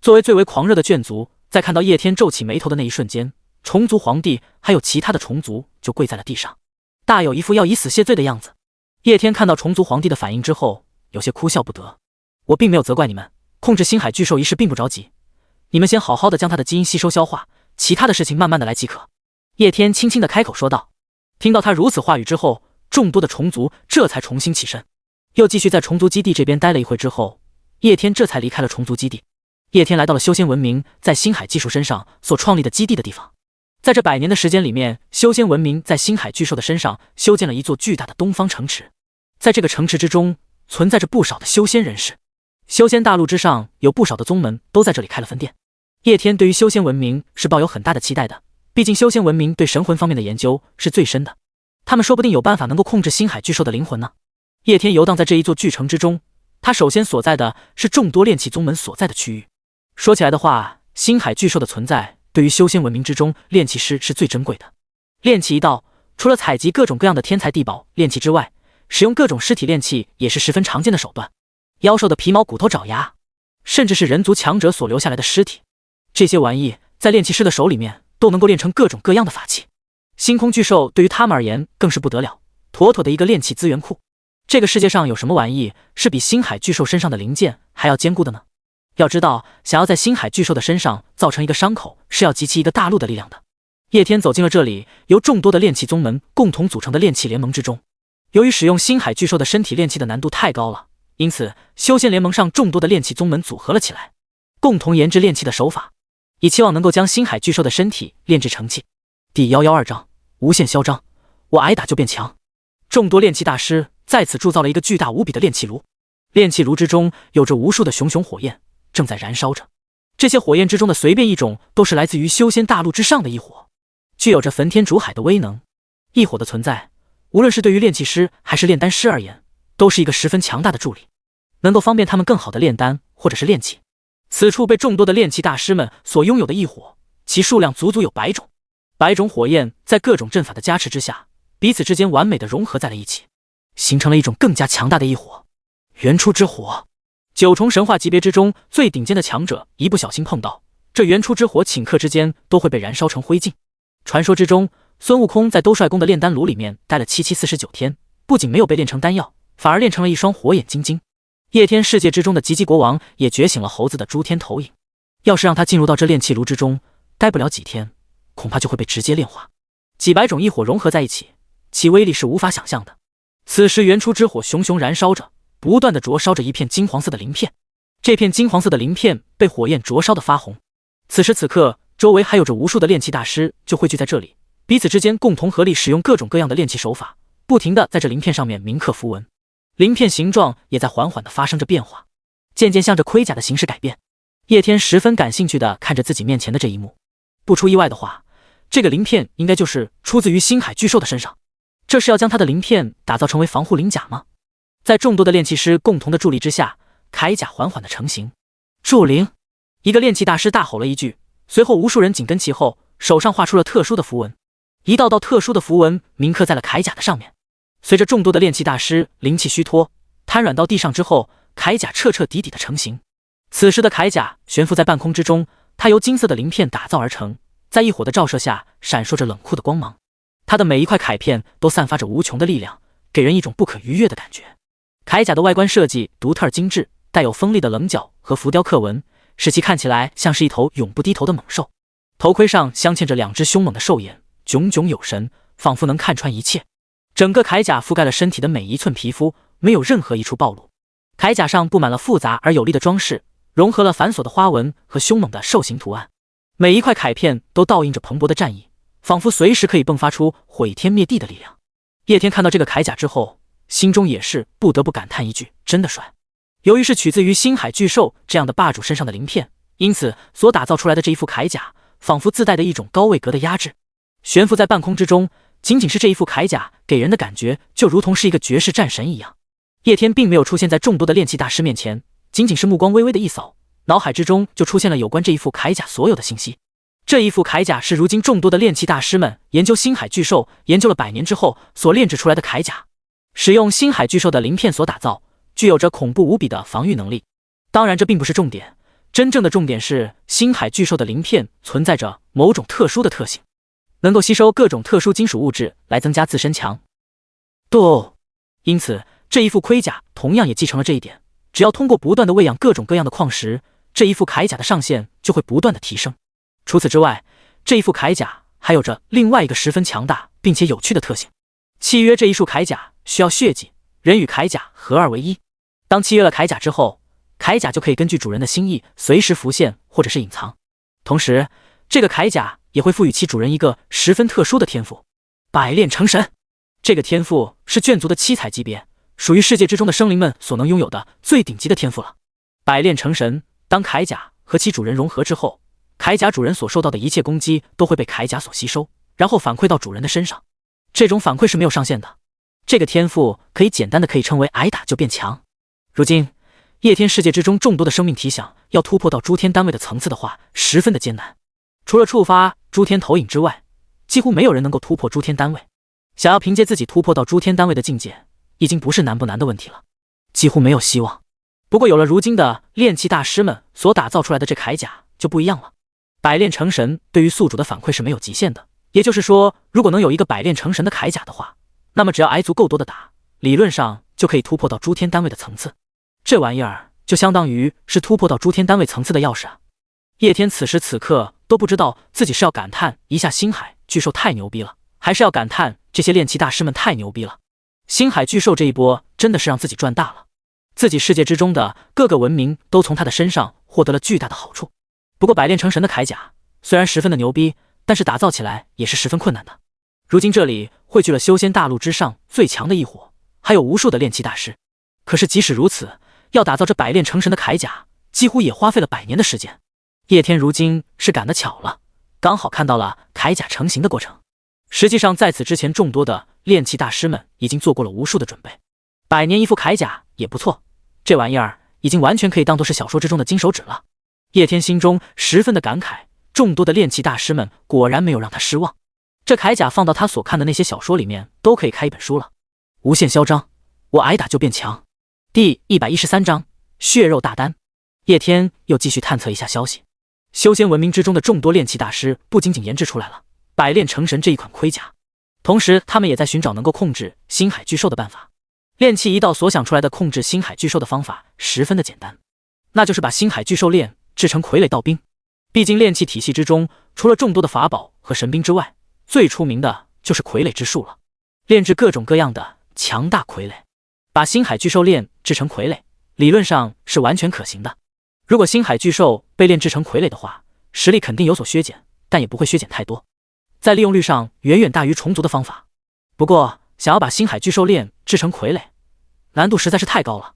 [SPEAKER 1] 作为最为狂热的眷族，在看到叶天皱起眉头的那一瞬间，虫族皇帝还有其他的虫族就跪在了地上，大有一副要以死谢罪的样子。叶天看到虫族皇帝的反应之后，有些哭笑不得。我并没有责怪你们，控制星海巨兽一事并不着急，你们先好好的将它的基因吸收消化，其他的事情慢慢的来即可。叶天轻轻的开口说道。听到他如此话语之后，众多的虫族这才重新起身，又继续在虫族基地这边待了一会之后，叶天这才离开了虫族基地。叶天来到了修仙文明在星海技术身上所创立的基地的地方。在这100年的时间里面，修仙文明在星海巨兽的身上修建了一座巨大的东方城池。在这个城池之中，存在着不少的修仙人士。修仙大陆之上有不少的宗门都在这里开了分店。叶天对于修仙文明是抱有很大的期待的，毕竟修仙文明对神魂方面的研究是最深的，他们说不定有办法能够控制星海巨兽的灵魂呢。叶天游荡在这一座巨城之中，他首先所在的是众多炼器宗门所在的区域。说起来的话，星海巨兽的存在对于修仙文明之中炼器师是最珍贵的。炼器一道，除了采集各种各样的天材地宝炼器之外，使用各种尸体炼器也是十分常见的手段。妖兽的皮毛骨头爪牙，甚至是人族强者所留下来的尸体，这些玩意在炼器师的手里面都能够炼成各种各样的法器。星空巨兽对于他们而言更是不得了，妥妥的一个炼器资源库。这个世界上有什么玩意是比星海巨兽身上的零件还要坚固的呢？要知道，想要在星海巨兽的身上造成一个伤口，是要集齐一个大陆的力量的。叶天走进了这里由众多的炼器宗门共同组成的炼器联盟之中。由于使用星海巨兽的身体炼器的难度太高了，因此修仙联盟上众多的炼器宗门组合了起来，共同研制炼器的手法，以期望能够将星海巨兽的身体炼制成器。第112章无限嚣张，我挨打就变强。众多炼器大师在此铸造了一个巨大无比的炼器炉，炼器炉之中有着无数的熊熊火焰正在燃烧着，这些火焰之中的随便一种都是来自于修仙大陆之上的异火，具有着焚天煮海的威能。异火的存在，无论是对于炼器师还是炼丹师而言，都是一个十分强大的助力，能够方便他们更好的炼丹或者是炼器。此处被众多的炼器大师们所拥有的异火，其数量足足有100种。100种火焰在各种阵法的加持之下，彼此之间完美的融合在了一起，形成了一种更加强大的异火。元初之火，9重神话级别之中最顶尖的强者一不小心碰到这元初之火，顷刻之间都会被燃烧成灰烬。传说之中，孙悟空在兜率宫的炼丹炉里面待了7749天，不仅没有被炼成丹药，反而炼成了一双火眼金睛。叶天世界之中的吉吉国王也觉醒了猴子的诸天投影，要是让他进入到这炼器炉之中，待不了几天，恐怕就会被直接炼化。几百种异火融合在一起，其威力是无法想象的。此时元初之火熊熊燃烧着，不断的灼烧着一片金黄色的鳞片，这片金黄色的鳞片被火焰灼烧的发红。此时此刻，周围还有着无数的炼器大师就汇聚在这里，彼此之间共同合力使用各种各样的炼器手法，不停的在这鳞片上面铭刻符文。鳞片形状也在缓缓的发生着变化，渐渐向着盔甲的形式改变。叶天十分感兴趣的看着自己面前的这一幕，不出意外的话，这个鳞片应该就是出自于星海巨兽的身上。这是要将它的鳞片打造成为防护鳞甲吗？在众多的炼器师共同的助力之下，铠甲缓缓的成型。助灵！一个炼器大师大吼了一句，随后无数人紧跟其后，手上画出了特殊的符文，一道道特殊的符文铭刻在了铠甲的上面。随着众多的炼器大师灵气虚脱，瘫软到地上之后，铠甲彻彻底底的成型。此时的铠甲悬浮在半空之中，它由金色的鳞片打造而成，在异火的照射下闪烁着冷酷的光芒。它的每一块铠片都散发着无穷的力量，给人一种不可逾越的感觉。铠甲的外观设计独特而精致，带有锋利的棱角和浮雕刻纹，使其看起来像是一头永不低头的猛兽。头盔上镶嵌着2只凶猛的兽眼，炯炯有神，仿佛能看穿一切。整个铠甲覆盖了身体的每一寸皮肤，没有任何一处暴露。铠甲上布满了复杂而有力的装饰，融合了繁琐的花纹和凶猛的兽形图案。每一块铠片都倒映着蓬勃的战意，仿佛随时可以迸发出毁天灭地的力量。叶天看到这个铠甲之后，心中也是不得不感叹一句：真的帅。由于是取自于星海巨兽这样的霸主身上的鳞片，因此所打造出来的这一副铠甲，仿佛自带的一种高位格的压制，悬浮在半空之中。仅仅是这一副铠甲给人的感觉，就如同是一个绝世战神一样。叶天并没有出现在众多的炼器大师面前，仅仅是目光微微的一扫，脑海之中就出现了有关这一副铠甲所有的信息。这一副铠甲是如今众多的炼器大师们研究星海巨兽研究了100年之后所炼制出来的铠甲，使用星海巨兽的鳞片所打造，具有着恐怖无比的防御能力。当然这并不是重点，真正的重点是星海巨兽的鳞片存在着某种特殊的特性，能够吸收各种特殊金属物质来增加自身强度。因此这一副盔甲同样也继承了这一点，只要通过不断的喂养各种各样的矿石，这一副铠甲的上限就会不断的提升。除此之外，这一副铠甲还有着另外一个十分强大并且有趣的特性。契约这一束铠甲需要血迹，人与铠甲合二为一。当契约了铠甲之后，铠甲就可以根据主人的心意随时浮现或者是隐藏。同时这个铠甲也会赋予其主人一个十分特殊的天赋——百炼成神。这个天赋是卷族的7彩级别，属于世界之中的生灵们所能拥有的最顶级的天赋了。百炼成神，当铠甲和其主人融合之后，铠甲主人所受到的一切攻击都会被铠甲所吸收，然后反馈到主人的身上。这种反馈是没有上限的。这个天赋可以简单的称为挨打就变强。如今叶天世界之中众多的生命体想要突破到诸天单位的层次的话，十分的艰难。除了触发诸天投影之外，几乎没有人能够突破诸天单位。想要凭借自己突破到诸天单位的境界，已经不是难不难的问题了，几乎没有希望。不过有了如今的炼器大师们所打造出来的这铠甲就不一样了。百炼成神对于宿主的反馈是没有极限的，也就是说，如果能有一个百炼成神的铠甲的话，那么只要挨足够多的打，理论上就可以突破到诸天单位的层次。这玩意儿就相当于是突破到诸天单位层次的钥匙啊！叶天此时此刻都不知道自己是要感叹一下星海巨兽太牛逼了，还是要感叹这些炼器大师们太牛逼了。星海巨兽这一波真的是让自己赚大了，自己世界之中的各个文明都从他的身上获得了巨大的好处。不过百炼成神的铠甲虽然十分的牛逼，但是打造起来也是十分困难的。如今这里汇聚了修仙大陆之上最强的一伙，还有无数的炼器大师。可是即使如此，要打造这百炼成神的铠甲，几乎也花费了100年的时间。叶天如今是赶得巧了，刚好看到了铠甲成型的过程。实际上在此之前，众多的炼器大师们已经做过了无数的准备。100年一副铠甲也不错，这玩意儿已经完全可以当作是小说之中的金手指了。叶天心中十分的感慨，众多的炼器大师们果然没有让他失望。这铠甲放到他所看的那些小说里面，都可以开一本书了。无限嚣张，我挨打就变强。第113章血肉大丹。叶天又继续探测一下消息，修仙文明之中的众多炼器大师不仅仅研制出来了百炼成神这一款盔甲，同时他们也在寻找能够控制星海巨兽的办法。炼器一道所想出来的控制星海巨兽的方法十分的简单，那就是把星海巨兽炼制成傀儡道兵。毕竟炼器体系之中，除了众多的法宝和神兵之外，最出名的就是傀儡之术了。炼制各种各样的强大傀儡，把星海巨兽炼制成傀儡，理论上是完全可行的。如果星海巨兽被炼制成傀儡的话，实力肯定有所削减，但也不会削减太多，在利用率上远远大于虫族的方法。不过想要把星海巨兽炼制成傀儡，难度实在是太高了。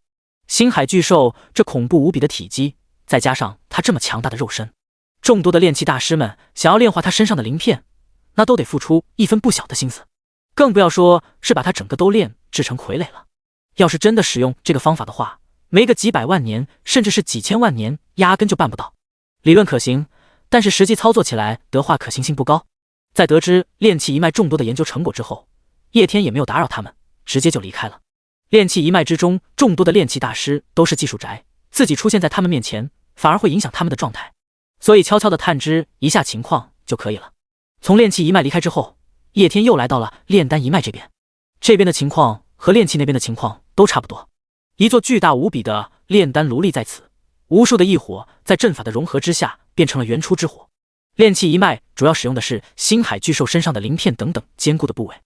[SPEAKER 1] 星海巨兽这恐怖无比的体积，再加上它这么强大的肉身，众多的炼器大师们想要炼化它身上的鳞片，那都得付出一分不小的心思，更不要说是把它整个都炼制成傀儡了。要是真的使用这个方法的话，没个几百万年甚至是几千万年压根就办不到。理论可行，但是实际操作起来的话可行性不高。在得知炼器一脉众多的研究成果之后，叶天也没有打扰他们，直接就离开了。炼器一脉之中众多的炼器大师都是技术宅，自己出现在他们面前反而会影响他们的状态，所以悄悄地探知一下情况就可以了。从炼器一脉离开之后，叶天又来到了炼丹一脉这边。这边的情况和炼器那边的情况都差不多，一座巨大无比的炼丹炉立在此，无数的异火在阵法的融合之下变成了原初之火。炼器一脉主要使用的是星海巨兽身上的鳞片等等坚固的部位，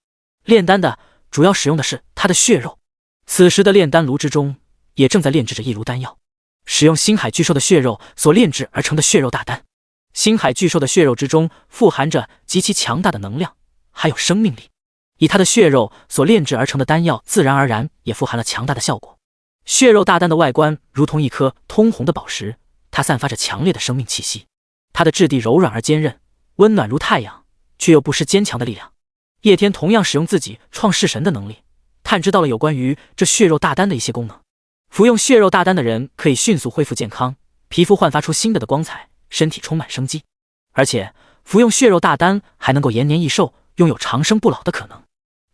[SPEAKER 1] 炼丹的主要使用的是它的血肉。此时的炼丹炉之中也正在炼制着一炉丹药，使用星海巨兽的血肉所炼制而成的血肉大丹。星海巨兽的血肉之中富含着极其强大的能量，还有生命力，以它的血肉所炼制而成的丹药自然而然也富含了强大的效果。血肉大丹的外观如同一颗通红的宝石，它散发着强烈的生命气息。它的质地柔软而坚韧，温暖如太阳，却又不失坚强的力量。叶天同样使用自己创世神的能力，探知到了有关于这血肉大丹的一些功能。服用血肉大丹的人可以迅速恢复健康，皮肤焕发出新的光彩，身体充满生机。而且服用血肉大丹还能够延年益寿，拥有长生不老的可能。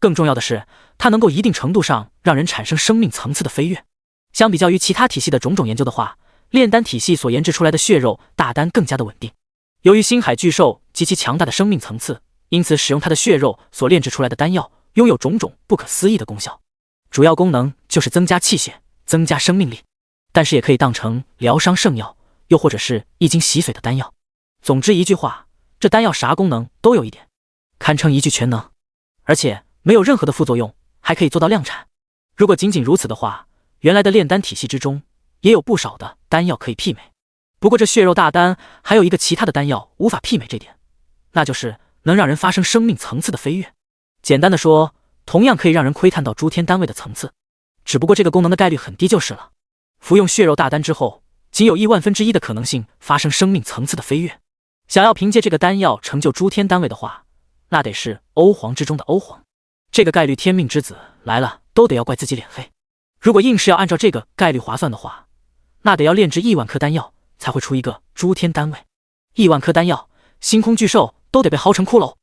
[SPEAKER 1] 更重要的是，它能够一定程度上让人产生生命层次的飞跃。相比较于其他体系的种种研究的话，炼丹体系所研制出来的血肉大丹更加的稳定。由于星海巨兽及其强大的生命层次，因此使用它的血肉所炼制出来的丹药拥有种种不可思议的功效。主要功能就是增加气血，增加生命力，但是也可以当成疗伤圣药，又或者是一经洗髓的丹药。总之一句话，这丹药啥功能都有一点，堪称一具全能，而且没有任何的副作用，还可以做到量产。如果仅仅如此的话，原来的炼丹体系之中也有不少的丹药可以媲美。不过这血肉大丹还有一个其他的丹药无法媲美这点，那就是能让人发生生命层次的飞跃。简单的说，同样可以让人窥探到诸天单位的层次，只不过这个功能的概率很低就是了。服用血肉大丹之后，仅有1/1000的可能性发生生命层次的飞跃。想要凭借这个丹药成就诸天单位的话，那得是欧皇之中的欧皇。这个概率天命之子来了都得要怪自己脸黑。如果硬是要按照这个概率划算的话，那得要炼制1万颗丹药才会出一个诸天单位。1万颗丹药，星空巨兽都得被薅成骷髅。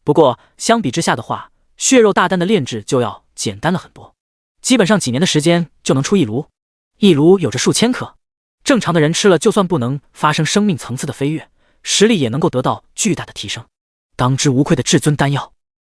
[SPEAKER 1] 不过相比之下的话，血肉大丹的炼制就要简单了很多，基本上几年的时间就能出一炉。一炉有着数千颗，正常的人吃了就算不能发生生命层次的飞跃，实力也能够得到巨大的提升，当之无愧的至尊丹药。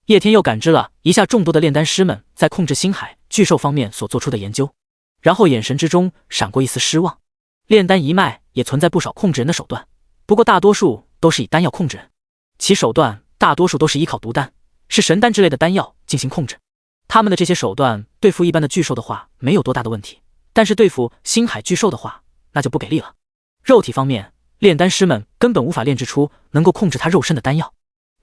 [SPEAKER 1] 叶天又感知了一下众多的炼丹师们在控制星海巨兽方面所做出的研究，然后眼神之中闪过一丝失望。炼丹一脉也存在不少控制人的手段，不过大多数都是以丹药控制人，其手段大多数都是依靠毒丹，是神丹之类的丹药进行控制。他们的这些手段对付一般的巨兽的话没有多大的问题，但是对付星海巨兽的话那就不给力了。肉体方面，炼丹师们根本无法炼制出能够控制他肉身的丹药。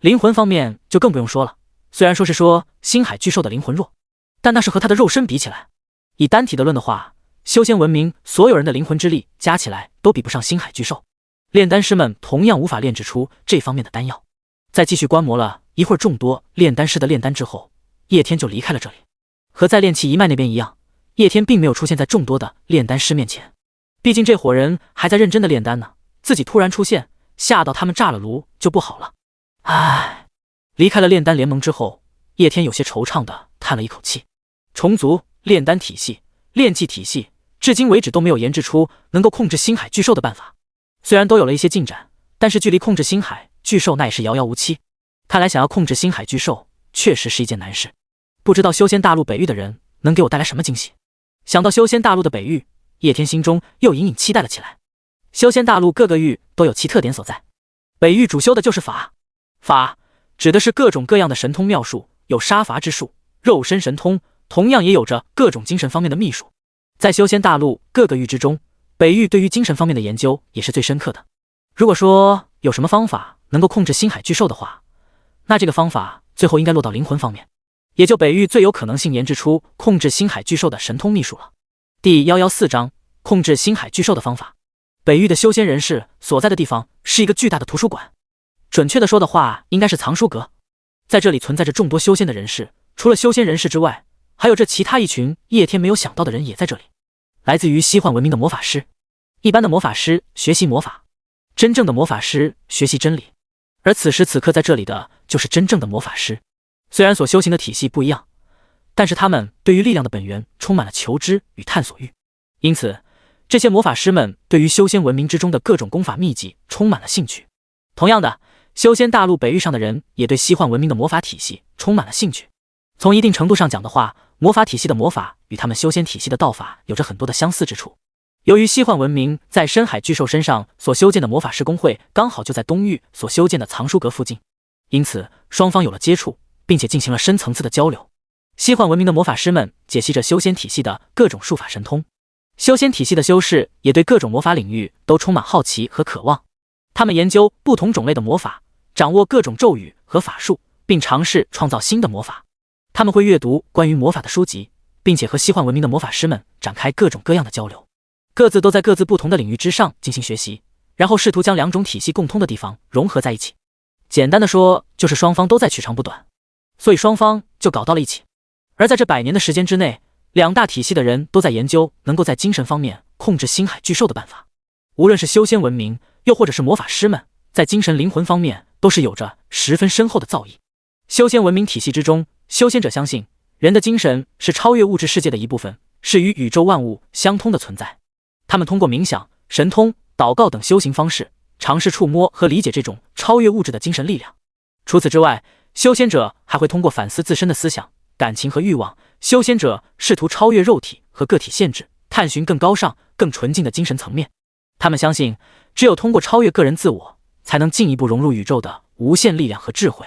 [SPEAKER 1] 灵魂方面就更不用说了，虽然说星海巨兽的灵魂弱，但那是和他的肉身比起来。以单体的论的话，修仙文明所有人的灵魂之力加起来都比不上星海巨兽，炼丹师们同样无法炼制出这方面的丹药。在继续观摩了一会儿众多炼丹师的炼丹之后，叶天就离开了这里。和在炼气一脉那边一样，叶天并没有出现在众多的炼丹师面前，毕竟这伙人还在认真的炼丹呢，自己突然出现，吓到他们炸了炉就不好了。唉，离开了炼丹联盟之后，叶天有些惆怅的叹了一口气。虫族、炼丹体系、炼气体系至今为止都没有研制出能够控制星海巨兽的办法，虽然都有了一些进展，但是距离控制星海巨兽那也是遥遥无期。看来想要控制星海巨兽确实是一件难事，不知道修仙大陆北域的人能给我带来什么惊喜。想到修仙大陆的北域，叶天心中又隐隐期待了起来。修仙大陆各个域都有其特点所在，北域主修的就是法。法指的是各种各样的神通妙术，有杀伐之术、肉身神通，同样也有着各种精神方面的秘术。在修仙大陆各个域之中，北域对于精神方面的研究也是最深刻的。如果说有什么方法能够控制星海巨兽的话，那这个方法最后应该落到灵魂方面，也就北域最有可能性研制出控制星海巨兽的神通秘术了。第114章控制星海巨兽的方法。北域的修仙人士所在的地方是一个巨大的图书馆，准确的说的话应该是藏书阁。在这里存在着众多修仙的人士，除了修仙人士之外，还有这其他一群叶天没有想到的人也在这里。来自于西幻文明的魔法师，一般的魔法师学习魔法，真正的魔法师学习真理，而此时此刻在这里的就是真正的魔法师。虽然所修行的体系不一样，但是他们对于力量的本源充满了求知与探索欲，因此这些魔法师们对于修仙文明之中的各种功法秘籍充满了兴趣。同样的，修仙大陆北域上的人也对西幻文明的魔法体系充满了兴趣。从一定程度上讲的话，魔法体系的魔法与他们修仙体系的道法有着很多的相似之处。由于西幻文明在深海巨兽身上所修建的魔法师公会刚好就在东域所修建的藏书阁附近，因此双方有了接触，并且进行了深层次的交流。西幻文明的魔法师们解析着修仙体系的各种术法神通，修仙体系的修士也对各种魔法领域都充满好奇和渴望。他们研究不同种类的魔法，掌握各种咒语和法术，并尝试创造新的魔法。他们会阅读关于魔法的书籍，并且和西幻文明的魔法师们展开各种各样的交流，各自都在各自不同的领域之上进行学习，然后试图将两种体系共通的地方融合在一起。简单的说，就是双方都在取长补短，所以双方就搞到了一起。而在这100年的时间之内，两大体系的人都在研究能够在精神方面控制星海巨兽的办法。无论是修仙文明，又或者是魔法师们，在精神灵魂方面都是有着十分深厚的造诣。修仙文明体系之中，修仙者相信人的精神是超越物质世界的一部分，是与宇宙万物相通的存在。他们通过冥想、神通、祷告等修行方式，尝试触摸和理解这种超越物质的精神力量。除此之外，修仙者还会通过反思自身的思想、感情和欲望。修仙者试图超越肉体和个体限制，探寻更高尚、更纯净的精神层面。他们相信，只有通过超越个人自我，才能进一步融入宇宙的无限力量和智慧。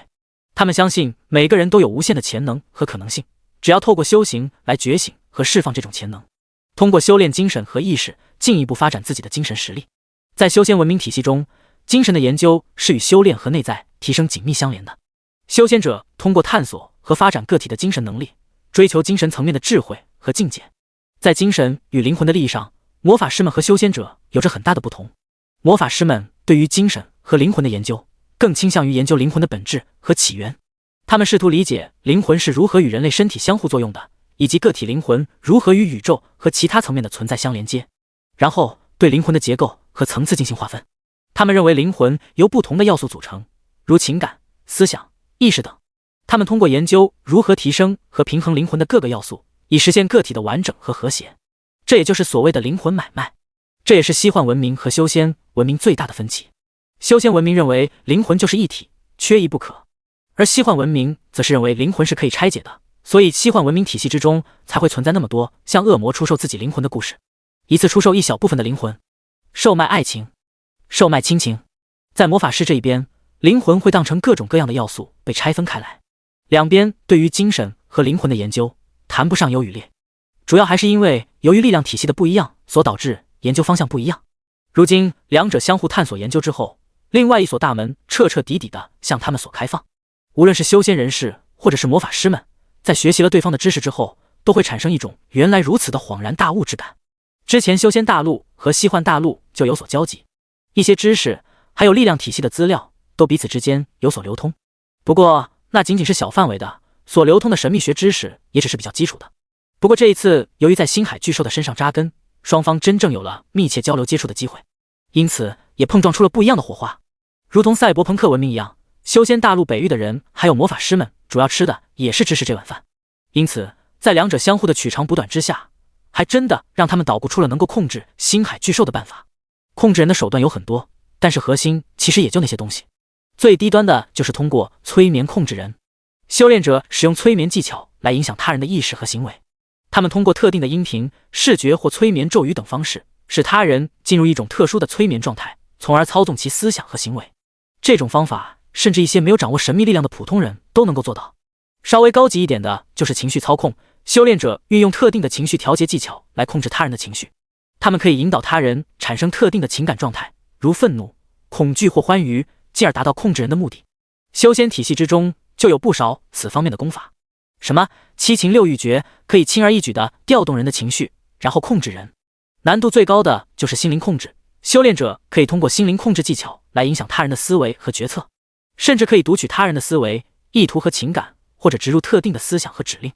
[SPEAKER 1] 他们相信每个人都有无限的潜能和可能性，只要透过修行来觉醒和释放这种潜能，通过修炼精神和意识，进一步发展自己的精神实力。在修仙文明体系中，精神的研究是与修炼和内在提升紧密相连的。修仙者通过探索和发展个体的精神能力，追求精神层面的智慧和境界。在精神与灵魂的利益上，魔法师们和修仙者有着很大的不同。魔法师们对于精神和灵魂的研究，更倾向于研究灵魂的本质和起源。他们试图理解灵魂是如何与人类身体相互作用的，以及个体灵魂如何与宇宙和其他层面的存在相连接，然后对灵魂的结构和层次进行划分。他们认为灵魂由不同的要素组成，如情感、思想、意识等。他们通过研究如何提升和平衡灵魂的各个要素，以实现个体的完整和和谐。这也就是所谓的灵魂买卖。这也是西幻文明和修仙文明最大的分歧。修仙文明认为灵魂就是一体，缺一不可，而西幻文明则是认为灵魂是可以拆解的，所以西幻文明体系之中才会存在那么多像恶魔出售自己灵魂的故事，一次出售一小部分的灵魂，售卖爱情，售卖亲情。在魔法师这一边，灵魂会当成各种各样的要素被拆分开来。两边对于精神和灵魂的研究谈不上优与劣，主要还是因为由于力量体系的不一样所导致研究方向不一样。如今两者相互探索研究之后，另外一所大门彻彻底底地向他们所开放。无论是修仙人士或者是魔法师们，在学习了对方的知识之后，都会产生一种原来如此的恍然大悟之感。之前修仙大陆和西幻大陆就有所交集，一些知识还有力量体系的资料都彼此之间有所流通。不过那仅仅是小范围的，所流通的神秘学知识也只是比较基础的。不过这一次，由于在星海巨兽的身上扎根，双方真正有了密切交流接触的机会，因此也碰撞出了不一样的火花。如同赛博朋克文明一样，修仙大陆北域的人还有魔法师们主要吃的也是知识这碗饭。因此在两者相互的取长补短之下，还真的让他们捣鼓出了能够控制星海巨兽的办法。控制人的手段有很多，但是核心其实也就那些东西。最低端的就是通过催眠控制人。修炼者使用催眠技巧来影响他人的意识和行为，他们通过特定的音频、视觉或催眠咒语等方式，使他人进入一种特殊的催眠状态，从而操纵其思想和行为。这种方法甚至一些没有掌握神秘力量的普通人都能够做到。稍微高级一点的就是情绪操控，修炼者运用特定的情绪调节技巧来控制他人的情绪，他们可以引导他人产生特定的情感状态，如愤怒、恐惧或欢愉，进而达到控制人的目的。修仙体系之中就有不少此方面的功法，什么七情六欲诀，可以轻而易举地调动人的情绪，然后控制人。难度最高的就是心灵控制，修炼者可以通过心灵控制技巧来影响他人的思维和决策，甚至可以读取他人的思维、意图和情感，或者植入特定的思想和指令。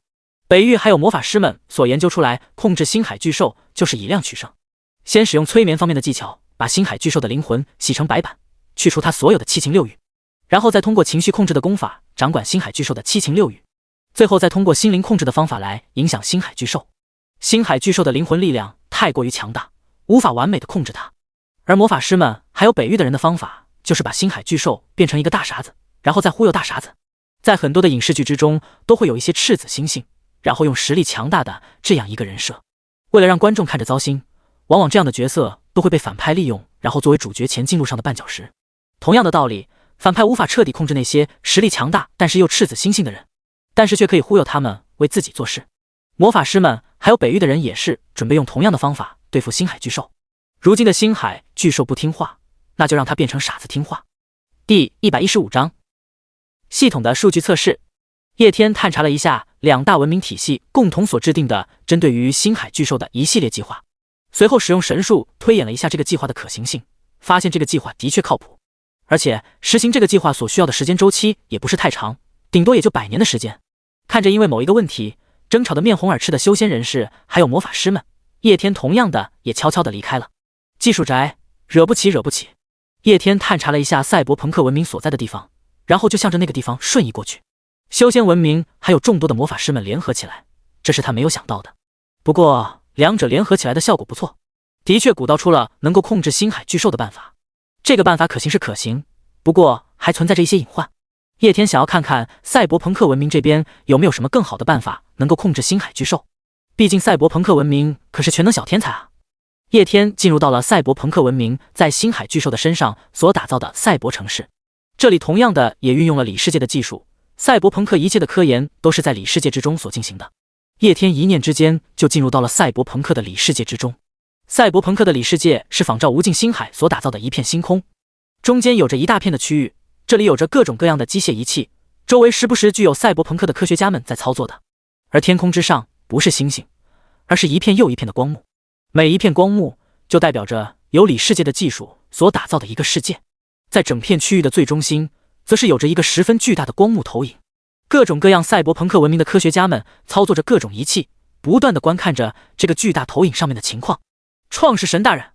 [SPEAKER 1] 北域还有魔法师们所研究出来控制星海巨兽，就是以量取胜。先使用催眠方面的技巧，把星海巨兽的灵魂洗成白板，去除他所有的七情六欲，然后再通过情绪控制的功法掌管星海巨兽的七情六欲，最后再通过心灵控制的方法来影响星海巨兽。星海巨兽的灵魂力量太过于强大，无法完美的控制它。而魔法师们还有北域的人的方法，就是把星海巨兽变成一个大傻子，然后再忽悠大傻子。在很多的影视剧之中都会有一些赤子心性，然后用实力强大的这样一个人设，为了让观众看着糟心，往往这样的角色都会被反派利用，然后作为主角前进路上的绊脚石。同样的道理，反派无法彻底控制那些实力强大但是又赤子心性的人，但是却可以忽悠他们为自己做事。魔法师们还有北域的人也是准备用同样的方法对付星海巨兽。如今的星海巨兽不听话，那就让它变成傻子听话。第115章，系统的数据测试。叶天探查了一下两大文明体系共同所制定的针对于星海巨兽的一系列计划，随后使用神术推演了一下这个计划的可行性，发现这个计划的确靠谱，而且实行这个计划所需要的时间周期也不是太长，顶多也就100年的时间。看着因为某一个问题争吵得面红耳赤的修仙人士还有魔法师们，叶天同样的也悄悄地离开了。技术宅，惹不起惹不起。叶天探查了一下赛博朋克文明所在的地方，然后就向着那个地方瞬移过去。修仙文明还有众多的魔法师们联合起来，这是他没有想到的。不过两者联合起来的效果不错，的确鼓捣出了能够控制星海巨兽的办法。这个办法可行是可行，不过还存在着一些隐患。叶天想要看看赛博朋克文明这边有没有什么更好的办法能够控制星海巨兽，毕竟赛博朋克文明可是全能小天才啊。叶天进入到了赛博朋克文明在星海巨兽的身上所打造的赛博城市，这里同样的也运用了里世界的技术，赛博朋克一切的科研都是在里世界之中所进行的。叶天一念之间就进入到了赛博朋克的里世界之中。赛博朋克的里世界是仿照无尽星海所打造的一片星空，中间有着一大片的区域，这里有着各种各样的机械仪器，周围时不时具有赛博朋克的科学家们在操作的。而天空之上不是星星，而是一片又一片的光幕，每一片光幕就代表着由里世界的技术所打造的一个世界。在整片区域的最中心则是有着一个十分巨大的光幕投影，各种各样赛博朋克文明的科学家们操作着各种仪器，不断地观看着这个巨大投影上面的情况。创世神大人，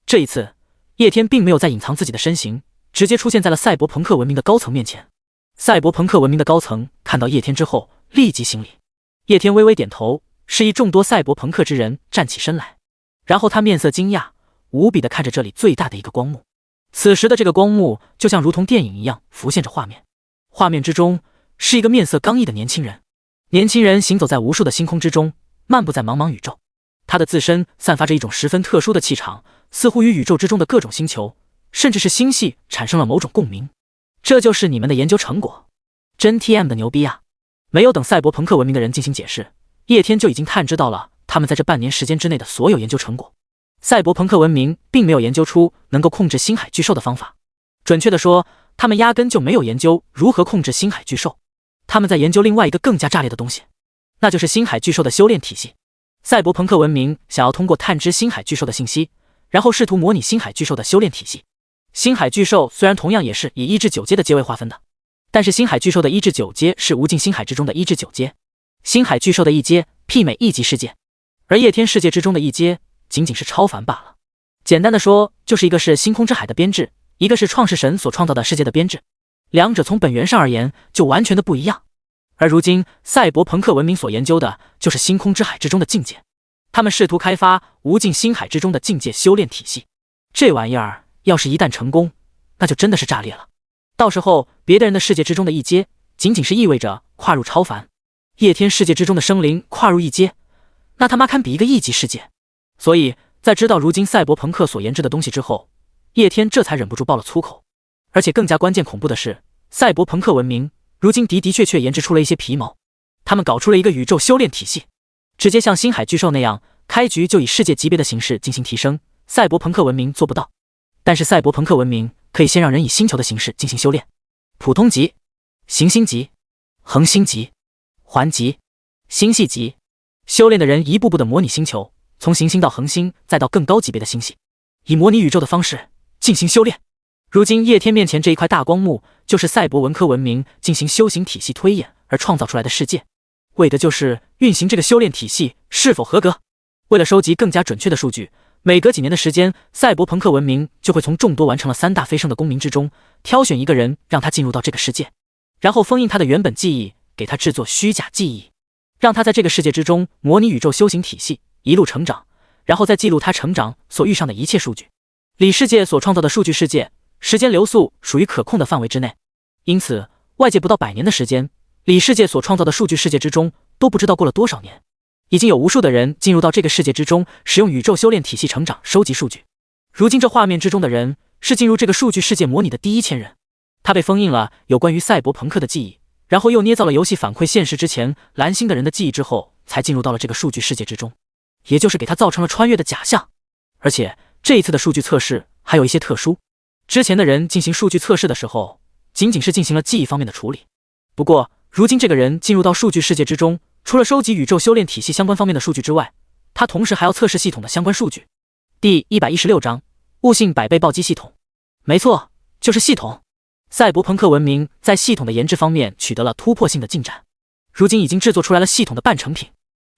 [SPEAKER 1] 这一次叶天并没有再隐藏自己的身形，直接出现在了赛博朋克文明的高层面前。赛博朋克文明的高层看到叶天之后立即行礼，叶天微微点头，示意众多赛博朋克之人站起身来，然后他面色惊讶无比地看着这里最大的一个光幕。此时的这个光幕就像如同电影一样浮现着画面，画面之中是一个面色刚毅的年轻人。年轻人行走在无数的星空之中，漫步在茫茫宇宙，他的自身散发着一种十分特殊的气场，似乎与宇宙之中的各种星球甚至是星系产生了某种共鸣。这就是你们的研究成果，真 TM 的牛逼啊！没有等赛博朋克文明的人进行解释，叶天就已经探知到了他们在这半年时间之内的所有研究成果。赛博朋克文明并没有研究出能够控制星海巨兽的方法，准确的说，他们压根就没有研究如何控制星海巨兽，他们在研究另外一个更加炸裂的东西，那就是星海巨兽的修炼体系。赛博朋克文明想要通过探知星海巨兽的信息，然后试图模拟星海巨兽的修炼体系。星海巨兽虽然同样也是以1至9阶的阶位划分的，但是星海巨兽的1至9阶是无尽星海之中的1至9阶，星海巨兽的一阶媲美一级世界，而夜天世界之中的一阶仅仅是超凡罢了。简单的说，就是一个是星空之海的编制，一个是创世神所创造的世界的编制，两者从本源上而言就完全的不一样。而如今赛博朋克文明所研究的就是星空之海之中的境界，他们试图开发无尽星海之中的境界修炼体系。这玩意儿要是一旦成功，那就真的是炸裂了。到时候别的人的世界之中的一阶仅仅是意味着跨入超凡，夜天世界之中的生灵跨入一阶，那他妈堪比一个一级世界。所以在知道如今赛博朋克所研制的东西之后，叶天这才忍不住爆了粗口。而且更加关键恐怖的是，赛博朋克文明如今的确研制出了一些皮毛，他们搞出了一个宇宙修炼体系，直接像星海巨兽那样开局就以世界级别的形式进行提升。赛博朋克文明做不到，但是赛博朋克文明可以先让人以星球的形式进行修炼，普通级、行星级、恒星级、环级、星系级，修炼的人一步步的模拟星球，从行星到恒星，再到更高级别的星系，以模拟宇宙的方式进行修炼。如今叶天面前这一块大光幕，就是赛博文科文明进行修行体系推演而创造出来的世界，为的就是运行这个修炼体系是否合格。为了收集更加准确的数据，每隔几年的时间，赛博朋克文明就会从众多完成了3大飞升的公民之中挑选一个人，让他进入到这个世界，然后封印他的原本记忆，给他制作虚假记忆，让他在这个世界之中模拟宇宙修行体系，一路成长，然后再记录他成长所遇上的一切数据。里世界所创造的数据世界，时间流速属于可控的范围之内，因此外界不到100年的时间，里世界所创造的数据世界之中都不知道过了多少年，已经有无数的人进入到这个世界之中，使用宇宙修炼体系成长收集数据。如今这画面之中的人是进入这个数据世界模拟的第1000人，他被封印了有关于赛博朋克的记忆，然后又捏造了游戏反馈现实之前蓝星的人的记忆之后，才进入到了这个数据世界之中，也就是给他造成了穿越的假象。而且这一次的数据测试还有一些特殊，之前的人进行数据测试的时候仅仅是进行了记忆方面的处理，不过如今这个人进入到数据世界之中，除了收集宇宙修炼体系相关方面的数据之外，他同时还要测试系统的相关数据。第116章悟性100倍暴击系统。没错，就是系统。赛博朋克文明在系统的研制方面取得了突破性的进展，如今已经制作出来了系统的半成品。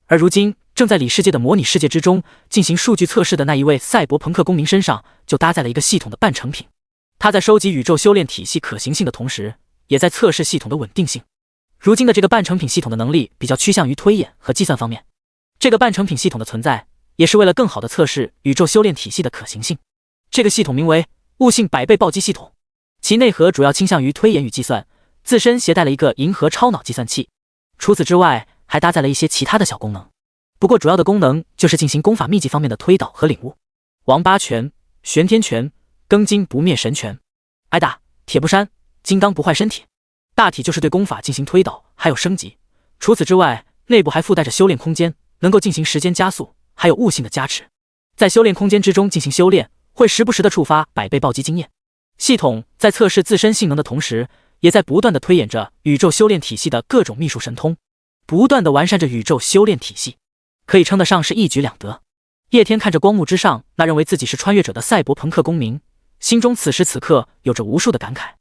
[SPEAKER 1] 而如今正在里世界的模拟世界之中进行数据测试的那一位赛博朋克公民身上，就搭载了一个系统的半成品。他在收集宇宙修炼体系可行性的同时，也在测试系统的稳定性。如今的这个半成品系统的能力比较趋向于推演和计算方面。这个半成品系统的存在，也是为了更好地测试宇宙修炼体系的可行性。这个系统名为悟性100倍暴击系统，其内核主要倾向于推演与计算，自身携带了一个银河超脑计算器。除此之外，还搭载了一些其他的小功能。不过主要的功能就是进行功法秘籍方面的推导和领悟。王八拳、玄天拳、庚金不灭神拳、挨打、铁布衫、金刚不坏身体，大体就是对功法进行推导还有升级。除此之外，内部还附带着修炼空间，能够进行时间加速，还有悟性的加持。在修炼空间之中进行修炼，会时不时的触发100倍暴击经验。系统在测试自身性能的同时，也在不断的推演着宇宙修炼体系的各种秘术神通，不断的完善着宇宙修炼体系，可以称得上是一举两得。叶天看着光幕之上那认为自己是穿越者的赛博朋克公民，心中此时此刻有着无数的感慨。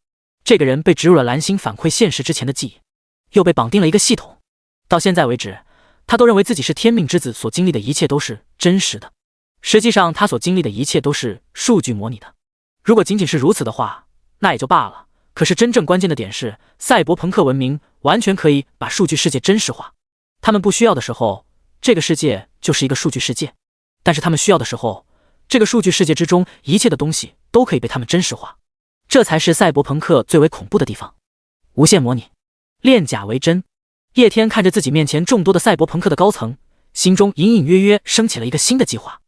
[SPEAKER 1] 这个人被植入了蓝星反馈现实之前的记忆，又被绑定了一个系统。到现在为止，他都认为自己是天命之子所经历的一切都是真实的。实际上他所经历的一切都是数据模拟的。如果仅仅是如此的话，那也就罢了。可是真正关键的点是，赛博朋克文明完全可以把数据世界真实化。他们不需要的时候，这个世界就是一个数据世界；但是他们需要的时候，这个数据世界之中一切的东西都可以被他们真实化。这才是赛博朋克最为恐怖的地方。无限模拟，炼假为真。叶天看着自己面前众多的赛博朋克的高层，心中隐隐约约升起了一个新的计划。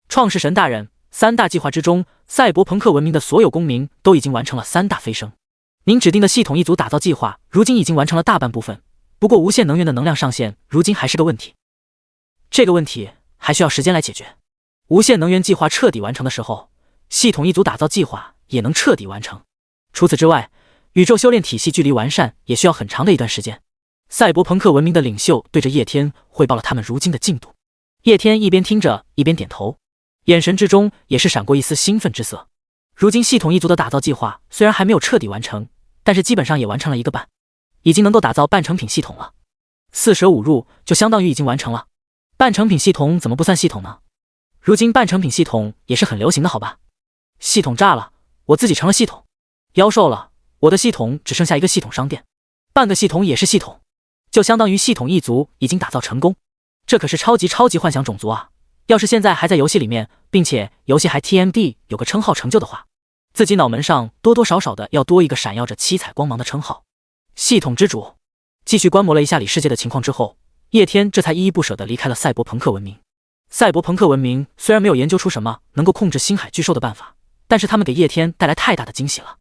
[SPEAKER 1] 创世神大人，3大计划之中，赛博朋克文明的所有公民都已经完成了3大飞升。您指定的系统一族打造计划如今已经完成了大半部分，不过无限能源的能量上限如今还是个问题。这个问题还需要时间来解决。无限能源计划彻底完成的时候，系统一族打造计划也能彻底完成。除此之外，宇宙修炼体系距离完善也需要很长的一段时间。赛博朋克文明的领袖对着叶天汇报了他们如今的进度。叶天一边听着一边点头，眼神之中也是闪过一丝兴奋之色。如今系统一族的打造计划虽然还没有彻底完成，但是基本上也完成了一个半，已经能够打造半成品系统了。4舍5入就相当于已经完成了。半成品系统怎么不算系统呢？如今半成品系统也是很流行的好吧？系统炸了，我自己成了系统。妖兽了，我的系统只剩下一个系统商店，半个系统也是系统，就相当于系统一族已经打造成功。这可是超级幻想种族啊！要是现在还在游戏里面，并且游戏还 TMD 有个称号成就的话，自己脑门上多多少少的要多一个闪耀着七彩光芒的称号——系统之主。继续观摩了一下里世界的情况之后，叶天这才依依不舍地离开了赛博朋克文明。赛博朋克文明虽然没有研究出什么能够控制星海巨兽的办法，但是他们给叶天带来太大的惊喜了。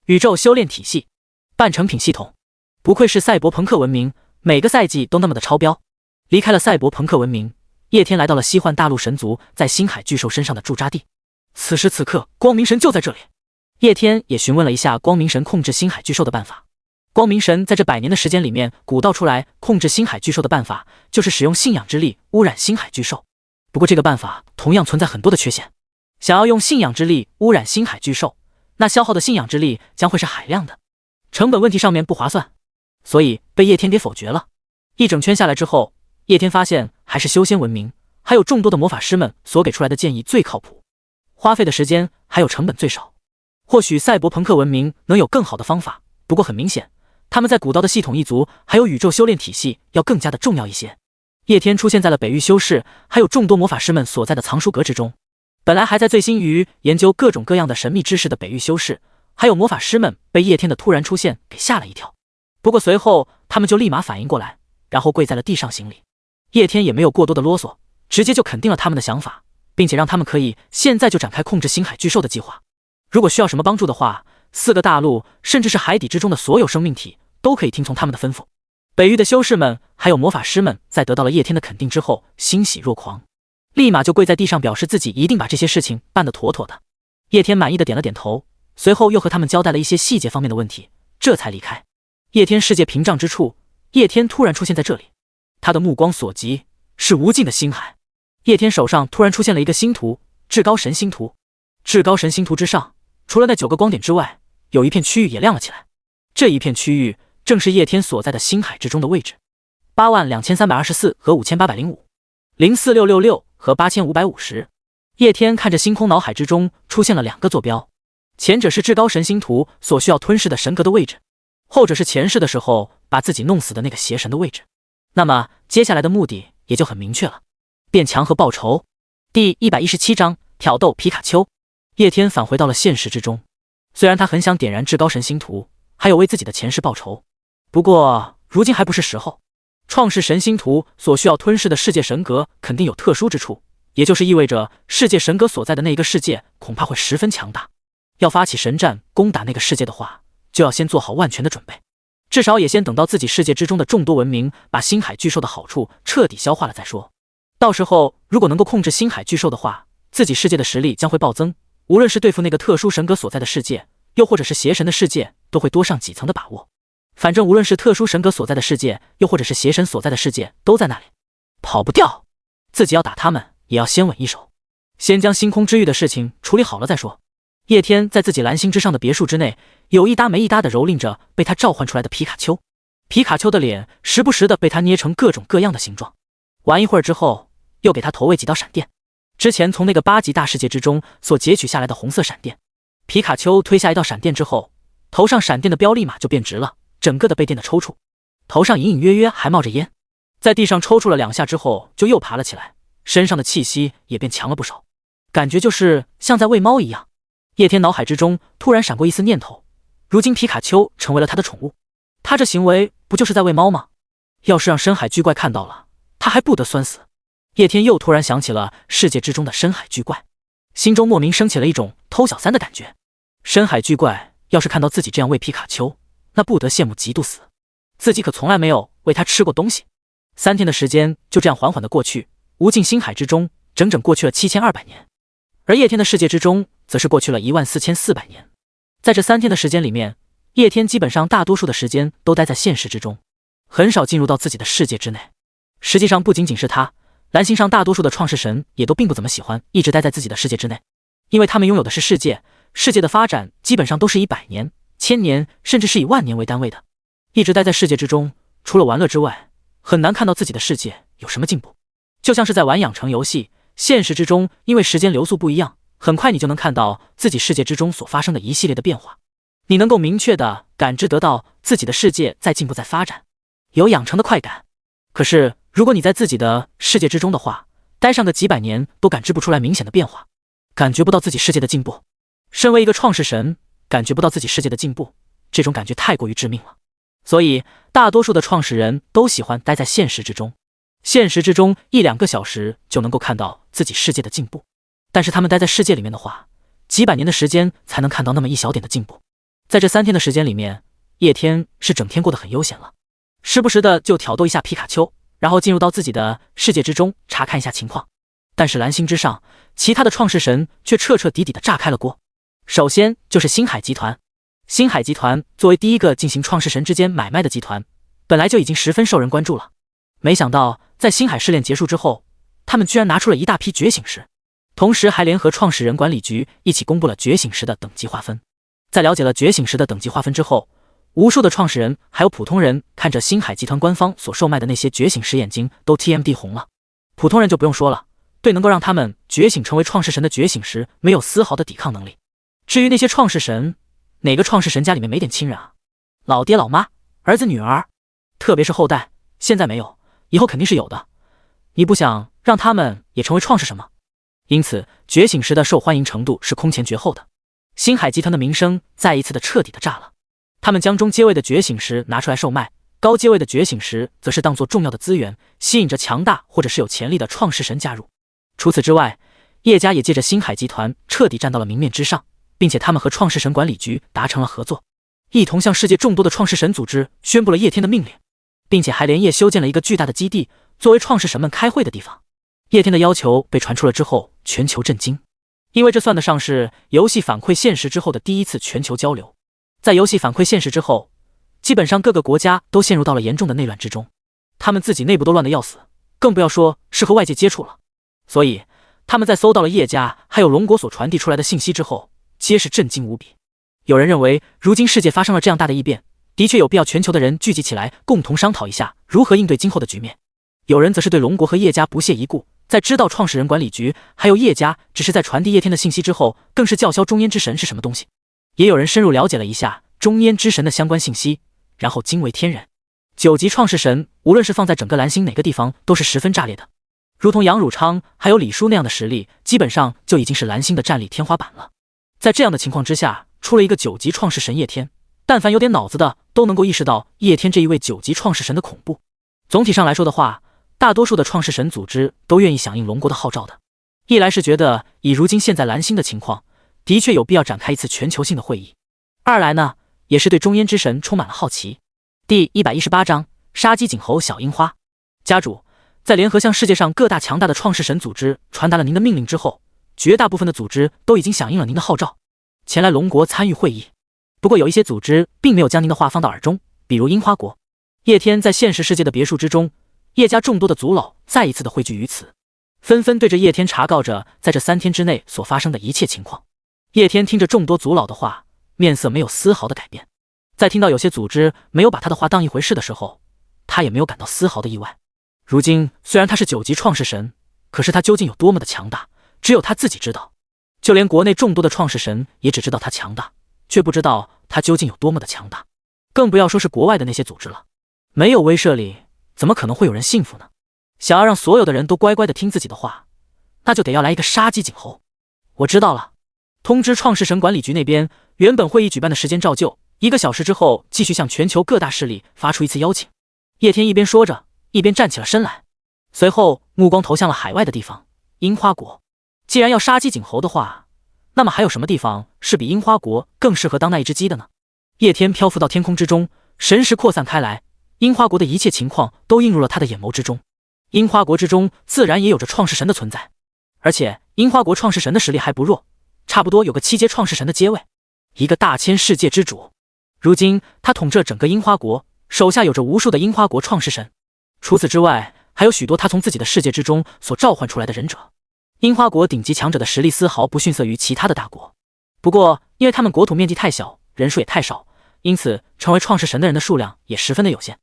[SPEAKER 1] 宇宙修炼体系，半成品系统，不愧是赛博朋克文明，每个赛季都那么的超标。离开了赛博朋克文明，叶天来到了西幻大陆神族在星海巨兽身上的驻扎地。此时此刻，光明神就在这里。叶天也询问了一下光明神控制星海巨兽的办法。光明神在这100年的时间里面鼓捣出来控制星海巨兽的办法，就是使用信仰之力污染星海巨兽。不过这个办法同样存在很多的缺陷，想要用信仰之力污染星海巨兽，那消耗的信仰之力将会是海量的，成本问题上面不划算，所以被叶天给否决了。一整圈下来之后，叶天发现还是修仙文明还有众多的魔法师们所给出来的建议最靠谱，花费的时间还有成本最少。或许赛博朋克文明能有更好的方法，不过很明显，他们在古道的系统一族还有宇宙修炼体系要更加的重要一些。叶天出现在了北域修士还有众多魔法师们所在的藏书阁之中。本来还在醉心于研究各种各样的神秘知识的北域修士还有魔法师们被叶天的突然出现给吓了一跳，不过随后他们就立马反应过来，然后跪在了地上行礼。叶天也没有过多的啰嗦，直接就肯定了他们的想法，并且让他们可以现在就展开控制星海巨兽的计划。如果需要什么帮助的话，4个大陆甚至是海底之中的所有生命体都可以听从他们的吩咐。北域的修士们还有魔法师们在得到了叶天的肯定之后欣喜若狂，立马就跪在地上表示自己一定把这些事情办得妥妥的。叶天满意的点了点头，随后又和他们交代了一些细节方面的问题，这才离开。叶天世界屏障之处，叶天突然出现在这里，他的目光所及是无尽的星海。叶天手上突然出现了一个星图，至高神星图。至高神星图之上，除了那9个光点之外，有一片区域也亮了起来。这一片区域正是叶天所在的星海之中的位置。82324和5805 04666和8550。叶天看着星空，脑海之中出现了2个坐标，前者是至高神星图所需要吞噬的神格的位置，后者是前世的时候把自己弄死的那个邪神的位置。那么接下来的目的也就很明确了，变强和报仇。第117章挑逗皮卡丘。叶天返回到了现实之中，虽然他很想点燃至高神星图，还有为自己的前世报仇，不过如今还不是时候。创世神星图所需要吞噬的世界神格肯定有特殊之处，也就是意味着世界神格所在的那一个世界恐怕会十分强大。要发起神战攻打那个世界的话，就要先做好万全的准备，至少也先等到自己世界之中的众多文明把星海巨兽的好处彻底消化了再说。到时候如果能够控制星海巨兽的话，自己世界的实力将会暴增，无论是对付那个特殊神格所在的世界，又或者是邪神的世界，都会多上几层的把握。反正无论是特殊神格所在的世界，又或者是邪神所在的世界，都在那里，跑不掉。自己要打他们，也要先稳一手，先将星空之域的事情处理好了再说。叶天在自己蓝星之上的别墅之内，有一搭没一搭的蹂躏着被他召唤出来的皮卡丘。皮卡丘的脸时不时的被他捏成各种各样的形状。玩一会儿之后，又给他投喂几道闪电，之前从那个8级大世界之中所截取下来的红色闪电。皮卡丘推下一道闪电之后，头上闪电的标立马就变直了，整个的被电的抽搐，头上隐隐约约还冒着烟。在地上抽搐了2下之后，就又爬了起来，身上的气息也变强了不少，感觉就是像在喂猫一样。叶天脑海之中突然闪过一丝念头，如今皮卡丘成为了他的宠物，他这行为不就是在喂猫吗？要是让深海巨怪看到了，他还不得酸死。叶天又突然想起了世界之中的深海巨怪，心中莫名升起了一种偷小三的感觉。深海巨怪要是看到自己这样喂皮卡丘，那不得羡慕嫉妒死，自己可从来没有喂他吃过东西。3天的时间就这样缓缓的过去，无尽星海之中整整过去了7200年，而叶天的世界之中则是过去了14400年。在这3天的时间里面，叶天基本上大多数的时间都待在现实之中，很少进入到自己的世界之内。实际上不仅仅是他，蓝星上大多数的创世神也都并不怎么喜欢一直待在自己的世界之内，因为他们拥有的是世界，世界的发展基本上都是以100年、1000年甚至是以万年为单位的。一直待在世界之中，除了玩乐之外，很难看到自己的世界有什么进步。就像是在玩养成游戏，现实之中因为时间流速不一样，很快你就能看到自己世界之中所发生的一系列的变化，你能够明确的感知得到自己的世界在进步在发展，有养成的快感。可是如果你在自己的世界之中的话，待上个几百年都感知不出来明显的变化，感觉不到自己世界的进步。身为一个创世神，感觉不到自己世界的进步，这种感觉太过于致命了。所以大多数的创始人都喜欢待在现实之中，现实之中1-2个小时就能够看到自己世界的进步，但是他们待在世界里面的话，几百年的时间才能看到那么一小点的进步。在这3天的时间里面，叶天是整天过得很悠闲了，时不时的就挑逗一下皮卡丘，然后进入到自己的世界之中查看一下情况。但是蓝星之上，其他的创世神却彻彻底底的炸开了锅。首先就是星海集团。星海集团作为第一个进行创世神之间买卖的集团，本来就已经十分受人关注了。没想到在星海试炼结束之后，他们居然拿出了一大批觉醒石，同时还联合创始人管理局一起公布了觉醒石的等级划分。在了解了觉醒石的等级划分之后，无数的创始人还有普通人看着星海集团官方所售卖的那些觉醒石，眼睛都 TMD 红了。普通人就不用说了，对能够让他们觉醒成为创世神的觉醒石没有丝毫的抵抗能力。至于那些创世神，哪个创世神家里面没点亲人啊？老爹老妈、儿子女儿，特别是后代，现在没有，以后肯定是有的。你不想让他们也成为创世神吗？因此觉醒石的受欢迎程度是空前绝后的。星海集团的名声再一次的彻底的炸了，他们将中阶位的觉醒石拿出来售卖，高阶位的觉醒石则是当作重要的资源，吸引着强大或者是有潜力的创世神加入。除此之外，叶家也借着星海集团彻底站到了明面之上，并且他们和创世神管理局达成了合作，一同向世界众多的创世神组织宣布了叶天的命令，并且还连夜修建了一个巨大的基地，作为创世神们开会的地方。叶天的要求被传出了之后，全球震惊，因为这算得上是游戏反馈现实之后的第一次全球交流。在游戏反馈现实之后，基本上各个国家都陷入到了严重的内乱之中，他们自己内部都乱得要死，更不要说是和外界接触了。所以他们在搜到了叶家还有龙国所传递出来的信息之后，皆是震惊无比。有人认为，如今世界发生了这样大的异变，的确有必要全球的人聚集起来，共同商讨一下如何应对今后的局面。有人则是对龙国和叶家不屑一顾，在知道创始人管理局还有叶家只是在传递叶天的信息之后，更是叫嚣中焉之神是什么东西。也有人深入了解了一下中焉之神的相关信息，然后惊为天人。9级创世神无论是放在整个蓝星哪个地方都是十分炸裂的，如同杨汝昌还有李叔那样的实力，基本上就已经是蓝星的战力天花板了。在这样的情况之下，出了一个9级创世神叶天，但凡有点脑子的都能够意识到叶天这一位9级创世神的恐怖。总体上来说的话，大多数的创世神组织都愿意响应龙国的号召的。一来是觉得以如今现在蓝星的情况，的确有必要展开一次全球性的会议；二来呢，也是对中焉之神充满了好奇。第118章杀鸡儆猴小樱花。家主，在联合向世界上各大强大的创世神组织传达了您的命令之后，绝大部分的组织都已经响应了您的号召，前来龙国参与会议。不过有一些组织并没有将您的话放到耳中，比如樱花国。叶天在现实世界的别墅之中，叶家众多的族老再一次的汇聚于此，纷纷对着叶天查告着在这3天之内所发生的一切情况。叶天听着众多族老的话，面色没有丝毫的改变。在听到有些组织没有把他的话当一回事的时候，他也没有感到丝毫的意外。如今虽然他是9级创世神，可是他究竟有多么的强大，只有他自己知道。就连国内众多的创世神也只知道他强大，却不知道他究竟有多么的强大。更不要说是国外的那些组织了。没有威慑力，怎么可能会有人信服呢？想要让所有的人都乖乖的听自己的话，那就得要来一个杀鸡儆猴。我知道了，通知创世神管理局那边，原本会议举办的时间照旧，1个小时之后继续向全球各大势力发出一次邀请。叶天一边说着，一边站起了身来，随后目光投向了海外的地方，樱花国。既然要杀鸡儆猴的话，那么还有什么地方是比樱花国更适合当那一只鸡的呢？叶天漂浮到天空之中，神识扩散开来，樱花国的一切情况都映入了他的眼眸之中。樱花国之中自然也有着创世神的存在，而且樱花国创世神的实力还不弱，差不多有个7阶创世神的阶位，一个大千世界之主。如今他统治整个樱花国，手下有着无数的樱花国创世神，除此之外还有许多他从自己的世界之中所召唤出来的忍者。樱花国顶级强者的实力丝毫不逊色于其他的大国，不过因为他们国土面积太小，人数也太少，因此成为创世神的人的数量也十分的有限，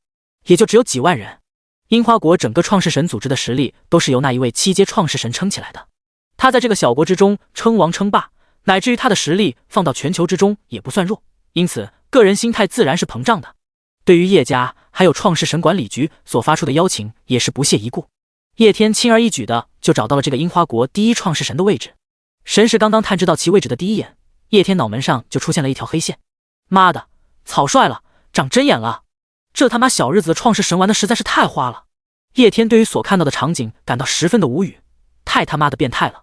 [SPEAKER 1] 也就只有几万人。樱花国整个创世神组织的实力都是由那一位7阶创世神撑起来的，他在这个小国之中称王称霸，乃至于他的实力放到全球之中也不算弱，因此个人心态自然是膨胀的。对于叶家还有创世神管理局所发出的邀请，也是不屑一顾。叶天轻而易举的就找到了这个樱花国第1创世神的位置，神识刚刚探知到其位置的第一眼，叶天脑门上就出现了一条黑线。妈的，草率了，长针眼了，这他妈小日子的创世神玩的实在是太花了。叶天对于所看到的场景感到十分的无语，太他妈的变态了。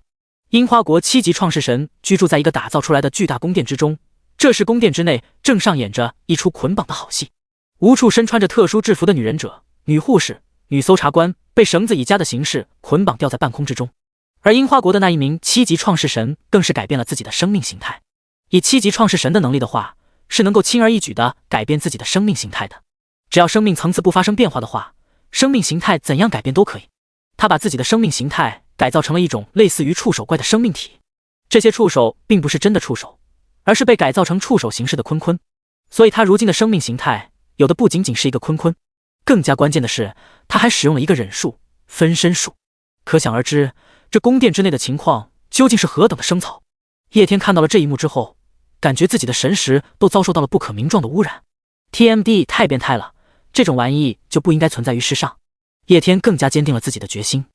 [SPEAKER 1] 樱花国7级创世神居住在一个打造出来的巨大宫殿之中，这时宫殿之内正上演着一出捆绑的好戏，无数身穿着特殊制服的女忍者、女护士、女搜查官被绳子以夹的形式捆绑吊在半空之中。而樱花国的那一名7级创世神更是改变了自己的生命形态。以7级创世神的能力的话，是能够轻而易举地改变自己的生命形态的。只要生命层次不发生变化的话，生命形态怎样改变都可以。他把自己的生命形态改造成了一种类似于触手怪的生命体，这些触手并不是真的触手，而是被改造成触手形式的鲲鲲，所以他如今的生命形态有的不仅仅是一个鲲鲲，更加关键的是他还使用了一个忍术分身术。可想而知，这宫殿之内的情况究竟是何等的生草。叶天看到了这一幕之后，感觉自己的神识都遭受到了不可名状的污染。 TMD 太变态了，这种玩意就不应该存在于世上。叶天更加坚定了自己的决心。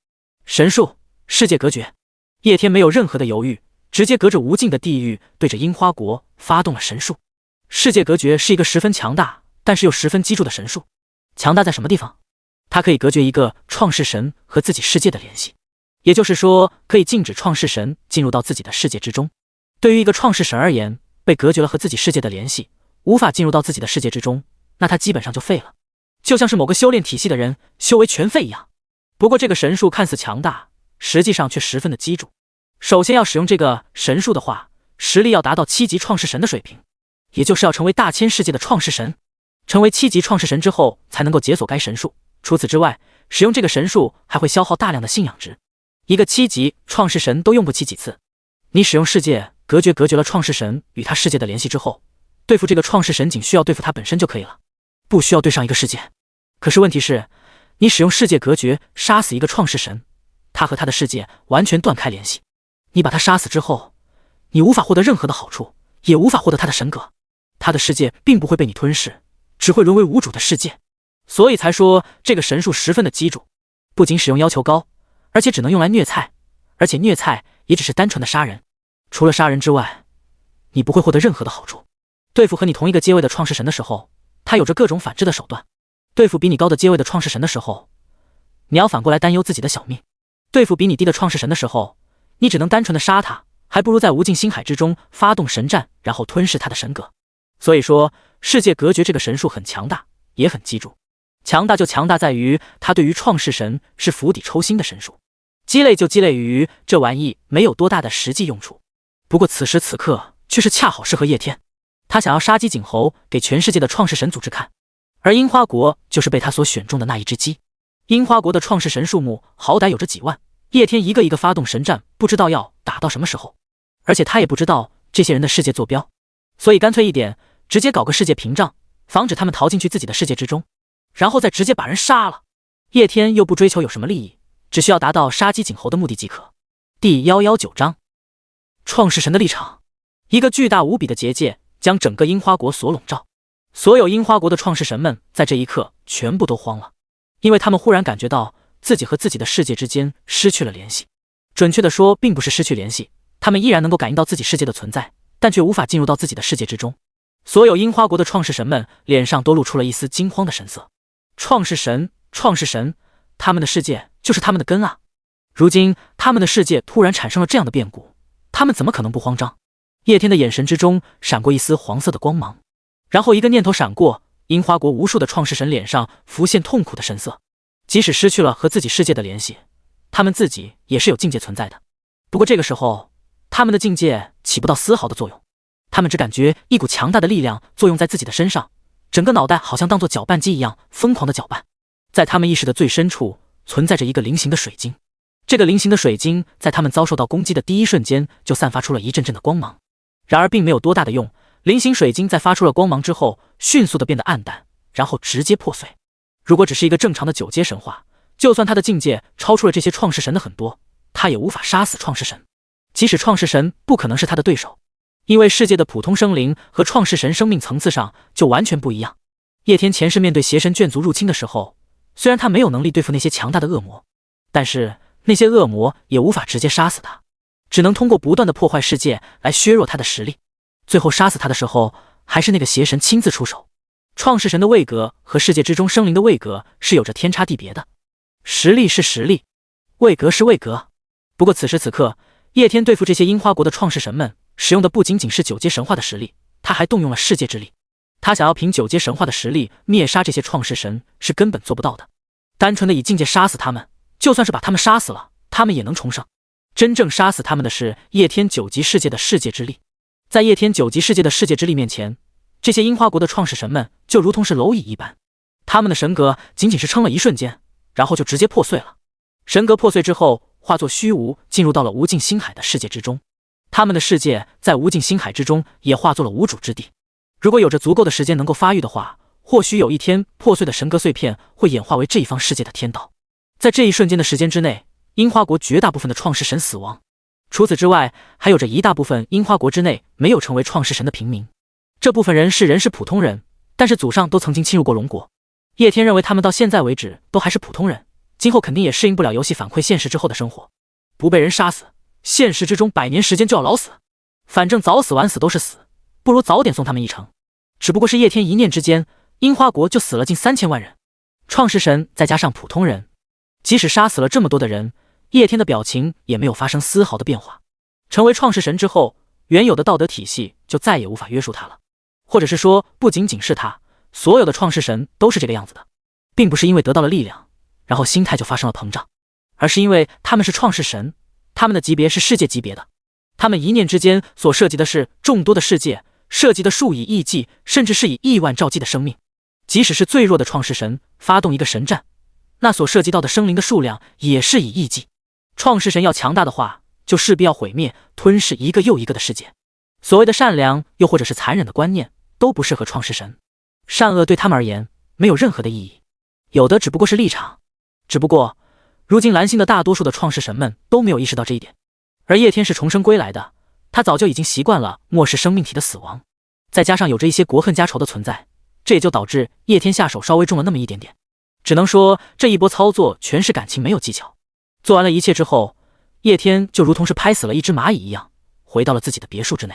[SPEAKER 1] 神术世界隔绝，叶天没有任何的犹豫，直接隔着无尽的地狱对着樱花国发动了神术。世界隔绝是一个十分强大但是又十分基础的神术。强大在什么地方？它可以隔绝一个创世神和自己世界的联系，也就是说可以禁止创世神进入到自己的世界之中。对于一个创世神而言，被隔绝了和自己世界的联系，无法进入到自己的世界之中，那他基本上就废了，就像是某个修炼体系的人修为全废一样。不过这个神术看似强大，实际上却十分的基础。首先要使用这个神术的话，实力要达到7级创世神的水平，也就是要成为大千世界的创世神。成为7级创世神之后才能够解锁该神术。除此之外，使用这个神术还会消耗大量的信仰值，一个7级创世神都用不起几次。你使用世界隔绝了创世神与他世界的联系之后，对付这个创世神仅需要对付他本身就可以了，不需要对上一个世界。可是问题是，你使用世界隔绝杀死一个创世神，他和他的世界完全断开联系。你把他杀死之后，你无法获得任何的好处，也无法获得他的神格。他的世界并不会被你吞噬，只会沦为无主的世界。所以才说这个神术十分的基础，不仅使用要求高，而且只能用来虐菜，而且虐菜也只是单纯的杀人。除了杀人之外，你不会获得任何的好处。对付和你同一个阶位的创世神的时候，他有着各种反制的手段；对付比你高的阶位的创世神的时候，你要反过来担忧自己的小命；对付比你低的创世神的时候，你只能单纯的杀他，还不如在无尽星海之中发动神战，然后吞噬他的神格。所以说，世界隔绝这个神术很强大，也很基础。强大就强大在于它对于创世神是釜底抽薪的神术，鸡肋就鸡肋于这玩意没有多大的实际用处。不过此时此刻却是恰好适合叶天，他想要杀鸡儆猴给全世界的创世神组织看，而樱花国就是被他所选中的那一只鸡。樱花国的创世神数目好歹有着几万，叶天一个一个发动神战，不知道要打到什么时候，而且他也不知道这些人的世界坐标，所以干脆一点，直接搞个世界屏障，防止他们逃进去自己的世界之中，然后再直接把人杀了。叶天又不追求有什么利益，只需要达到杀鸡儆猴的目的即可。第119章，创世神的立场。一个巨大无比的结界将整个樱花国所笼罩，所有樱花国的创世神们在这一刻全部都慌了，因为他们忽然感觉到自己和自己的世界之间失去了联系。准确的说，并不是失去联系，他们依然能够感应到自己世界的存在，但却无法进入到自己的世界之中。所有樱花国的创世神们脸上都露出了一丝惊慌的神色。创世神，他们的世界就是他们的根啊！如今他们的世界突然产生了这样的变故，他们怎么可能不慌张？叶天的眼神之中闪过一丝黄色的光芒，然后一个念头闪过，樱花国无数的创世神脸上浮现痛苦的神色。即使失去了和自己世界的联系，他们自己也是有境界存在的。不过这个时候，他们的境界起不到丝毫的作用，他们只感觉一股强大的力量作用在自己的身上，整个脑袋好像当作搅拌机一样疯狂的搅拌。在他们意识的最深处存在着一个菱形的水晶，这个菱形的水晶在他们遭受到攻击的第一瞬间就散发出了一阵阵的光芒，然而并没有多大的用。菱形水晶在发出了光芒之后迅速的变得暗淡，然后直接破碎。如果只是一个正常的9阶神话，就算他的境界超出了这些创世神的很多，他也无法杀死创世神。即使创世神不可能是他的对手，因为世界的普通生灵和创世神生命层次上就完全不一样。叶天前世面对邪神眷族入侵的时候，虽然他没有能力对付那些强大的恶魔，但是那些恶魔也无法直接杀死他，只能通过不断的破坏世界来削弱他的实力。最后杀死他的时候，还是那个邪神亲自出手。创世神的位格和世界之中生灵的位格是有着天差地别的，实力是实力，位格是位格。不过此时此刻，叶天对付这些樱花国的创世神们使用的不仅仅是9阶神话的实力，他还动用了世界之力。他想要凭9阶神话的实力灭杀这些创世神是根本做不到的。单纯的以境界杀死他们，就算是把他们杀死了，他们也能重生。真正杀死他们的是叶天9级世界的世界之力。在叶天9级世界的世界之力面前，这些樱花国的创世神们就如同是蝼蚁一般，他们的神格仅仅是撑了一瞬间，然后就直接破碎了。神格破碎之后化作虚无，进入到了无尽星海的世界之中。他们的世界在无尽星海之中也化作了无主之地。如果有着足够的时间能够发育的话，或许有一天破碎的神格碎片会演化为这一方世界的天道。在这一瞬间的时间之内，樱花国绝大部分的创世神死亡。除此之外，还有着一大部分樱花国之内没有成为创世神的平民。这部分人是普通人，但是祖上都曾经侵入过龙国。叶天认为他们到现在为止都还是普通人，今后肯定也适应不了游戏反馈现实之后的生活。不被人杀死，现实之中100年时间就要老死，反正早死晚死都是死，不如早点送他们一程。只不过是叶天一念之间，樱花国就死了近3000万人。创世神再加上普通人，即使杀死了这么多的人，叶天的表情也没有发生丝毫的变化。成为创世神之后，原有的道德体系就再也无法约束他了。或者是说，不仅仅是他，所有的创世神都是这个样子的，并不是因为得到了力量，然后心态就发生了膨胀，而是因为他们是创世神，他们的级别是世界级别的，他们一念之间所涉及的是众多的世界，涉及的数以亿计，甚至是以亿万兆计的生命。即使是最弱的创世神发动一个神战，那所涉及到的生灵的数量也是以亿计。创世神要强大的话，就势必要毁灭、吞噬一个又一个的世界。所谓的善良又或者是残忍的观念，都不适合创世神。善恶对他们而言没有任何的意义，有的只不过是立场。只不过如今蓝星的大多数的创世神们都没有意识到这一点，而叶天是重生归来的，他早就已经习惯了漠视生命体的死亡，再加上有着一些国恨家仇的存在，这也就导致叶天下手稍微重了那么一点点。只能说这一波操作全是感情，没有技巧。做完了一切之后，叶天就如同是拍死了一只蚂蚁一样，回到了自己的别墅之内。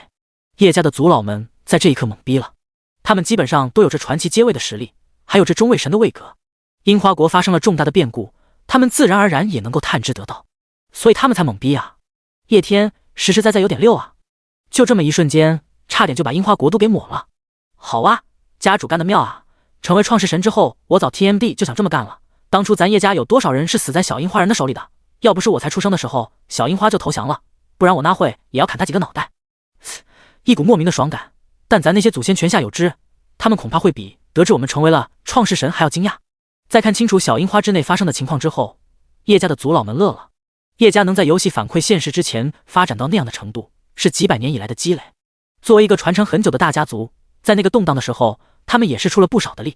[SPEAKER 1] 叶家的族老们在这一刻懵逼了，他们基本上都有着传奇阶位的实力，还有着中位神的位格。樱花国发生了重大的变故，他们自然而然也能够探知得到，所以他们才懵逼啊。叶天实实在在有点溜啊，就这么一瞬间，差点就把樱花国都给抹了。好啊，家主干得妙啊！成为创世神之后，我早 TMD 就想这么干了。当初咱叶家有多少人是死在小樱花人的手里的？要不是我才出生的时候，小樱花就投降了，不然我那会也要砍他几个脑袋。一股莫名的爽感，但咱那些祖先泉下有知，他们恐怕会比得知我们成为了创世神还要惊讶。在看清楚小樱花之内发生的情况之后，叶家的族老们乐了。叶家能在游戏反馈现实之前发展到那样的程度，是几百年以来的积累。作为一个传承很久的大家族，在那个动荡的时候，他们也是出了不少的力。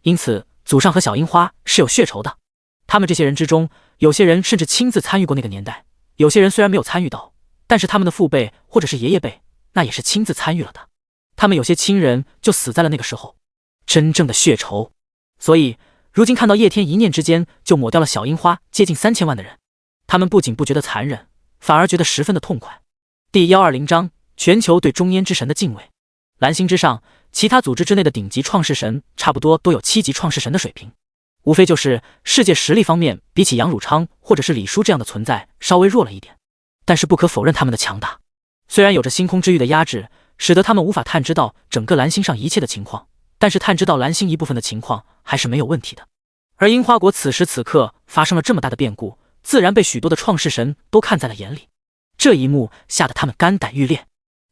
[SPEAKER 1] 因此祖上和小樱花是有血仇的。他们这些人之中，有些人甚至亲自参与过那个年代，有些人虽然没有参与到，但是他们的父辈或者是爷爷辈，那也是亲自参与了的。他们有些亲人就死在了那个时候，真正的血仇。所以如今看到叶天一念之间就抹掉了小樱花接近3000万的人，他们不仅不觉得残忍，反而觉得十分的痛快。第120章，全球对中焉之神的敬畏。蓝星之上，其他组织之内的顶级创世神差不多都有7级创世神的水平，无非就是世界实力方面比起杨汝昌或者是李叔这样的存在稍微弱了一点，但是不可否认他们的强大。虽然有着星空之域的压制，使得他们无法探知到整个蓝星上一切的情况，但是探知到蓝星一部分的情况还是没有问题的。而樱花国此时此刻发生了这么大的变故，自然被许多的创世神都看在了眼里。这一幕吓得他们肝胆欲裂。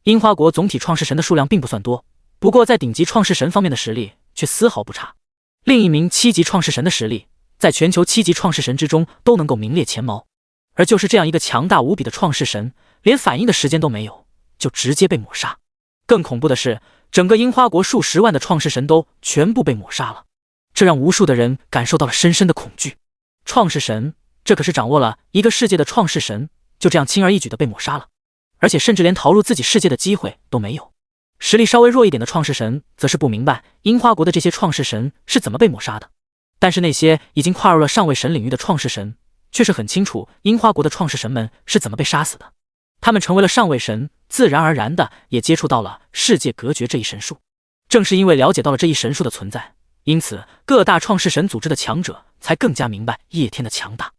[SPEAKER 1] 樱花国总体创世神的数量并不算多，不过在顶级创世神方面的实力却丝毫不差。另一名7级创世神的实力，在全球7级创世神之中都能够名列前茅。而就是这样一个强大无比的创世神，连反应的时间都没有，就直接被抹杀。更恐怖的是，整个樱花国数十万的创世神都全部被抹杀了，这让无数的人感受到了深深的恐惧。创世神，这可是掌握了一个世界的创世神，就这样轻而易举的被抹杀了，而且甚至连逃入自己世界的机会都没有。实力稍微弱一点的创世神则是不明白樱花国的这些创世神是怎么被抹杀的，但是那些已经跨入了上位神领域的创世神却是很清楚樱花国的创世神们是怎么被杀死的。他们成为了上位神，自然而然的也接触到了世界隔绝这一神术。正是因为了解到了这一神术的存在，因此各大创世神组织的强者才更加明白叶天的强大。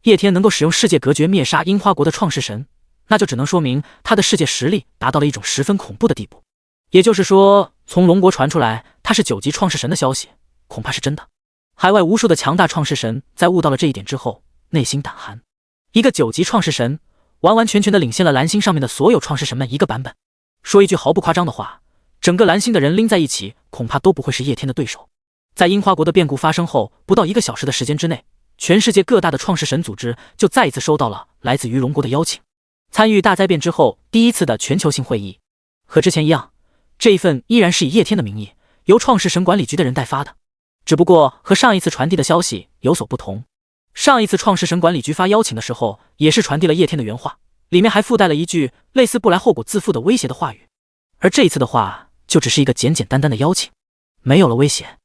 [SPEAKER 1] 叶天能够使用世界隔绝灭杀樱花国的创世神，那就只能说明他的世界实力达到了一种十分恐怖的地步。也就是说，从龙国传出来他是9级创世神的消息，恐怕是真的。海外无数的强大创世神在悟到了这一点之后，内心胆寒。一个9级创世神完完全全的领先了蓝星上面的所有创世神们一个版本。说一句毫不夸张的话，整个蓝星的人拎在一起，恐怕都不会是叶天的对手。在樱花国的变故发生后不到1个小时的时间之内，全世界各大的创世神组织就再一次收到了来自于龙国的邀请，参与大灾变之后第一次的全球性会议。和之前一样，这一份依然是以叶天的名义，由创世神管理局的人代发的，只不过和上一次传递的消息有所不同。上一次创世神管理局发邀请的时候，也是传递了叶天的原话，里面还附带了一句类似不来后果自负的威胁的话语。而这一次的话，就只是一个简简单单的邀请，没有了威胁，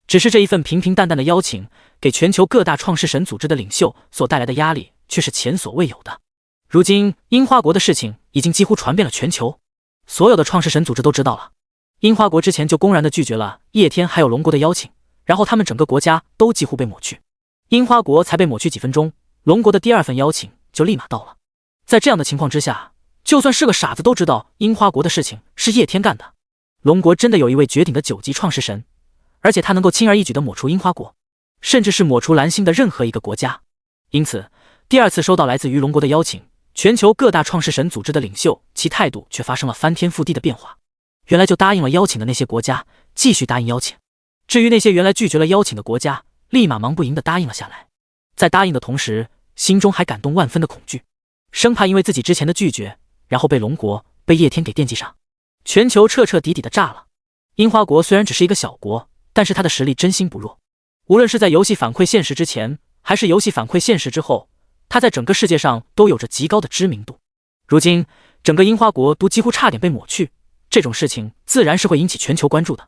[SPEAKER 1] 只是这一份平平淡淡的邀请，给全球各大创世神组织的领袖所带来的压力却是前所未有的。如今樱花国的事情已经几乎传遍了全球，所有的创世神组织都知道了。樱花国之前就公然的拒绝了叶天还有龙国的邀请，然后他们整个国家都几乎被抹去。樱花国才被抹去几分钟，龙国的第2份邀请就立马到了。在这样的情况之下，就算是个傻子都知道樱花国的事情是叶天干的。龙国真的有一位绝顶的9级创世神，而且他能够轻而易举地抹除樱花国，甚至是抹除蓝星的任何一个国家。因此第2次收到来自于龙国的邀请，全球各大创世神组织的领袖其态度却发生了翻天覆地的变化。原来就答应了邀请的那些国家继续答应邀请，至于那些原来拒绝了邀请的国家，立马忙不赢地答应了下来。在答应的同时，心中还感动万分的恐惧，生怕因为自己之前的拒绝，然后被龙国、被叶天给惦记上，全球彻彻底底的炸了。樱花国虽然只是一个小国，但是他的实力真心不弱。无论是在游戏反馈现实之前，还是游戏反馈现实之后，他在整个世界上都有着极高的知名度。如今，整个樱花国都几乎差点被抹去，这种事情自然是会引起全球关注的。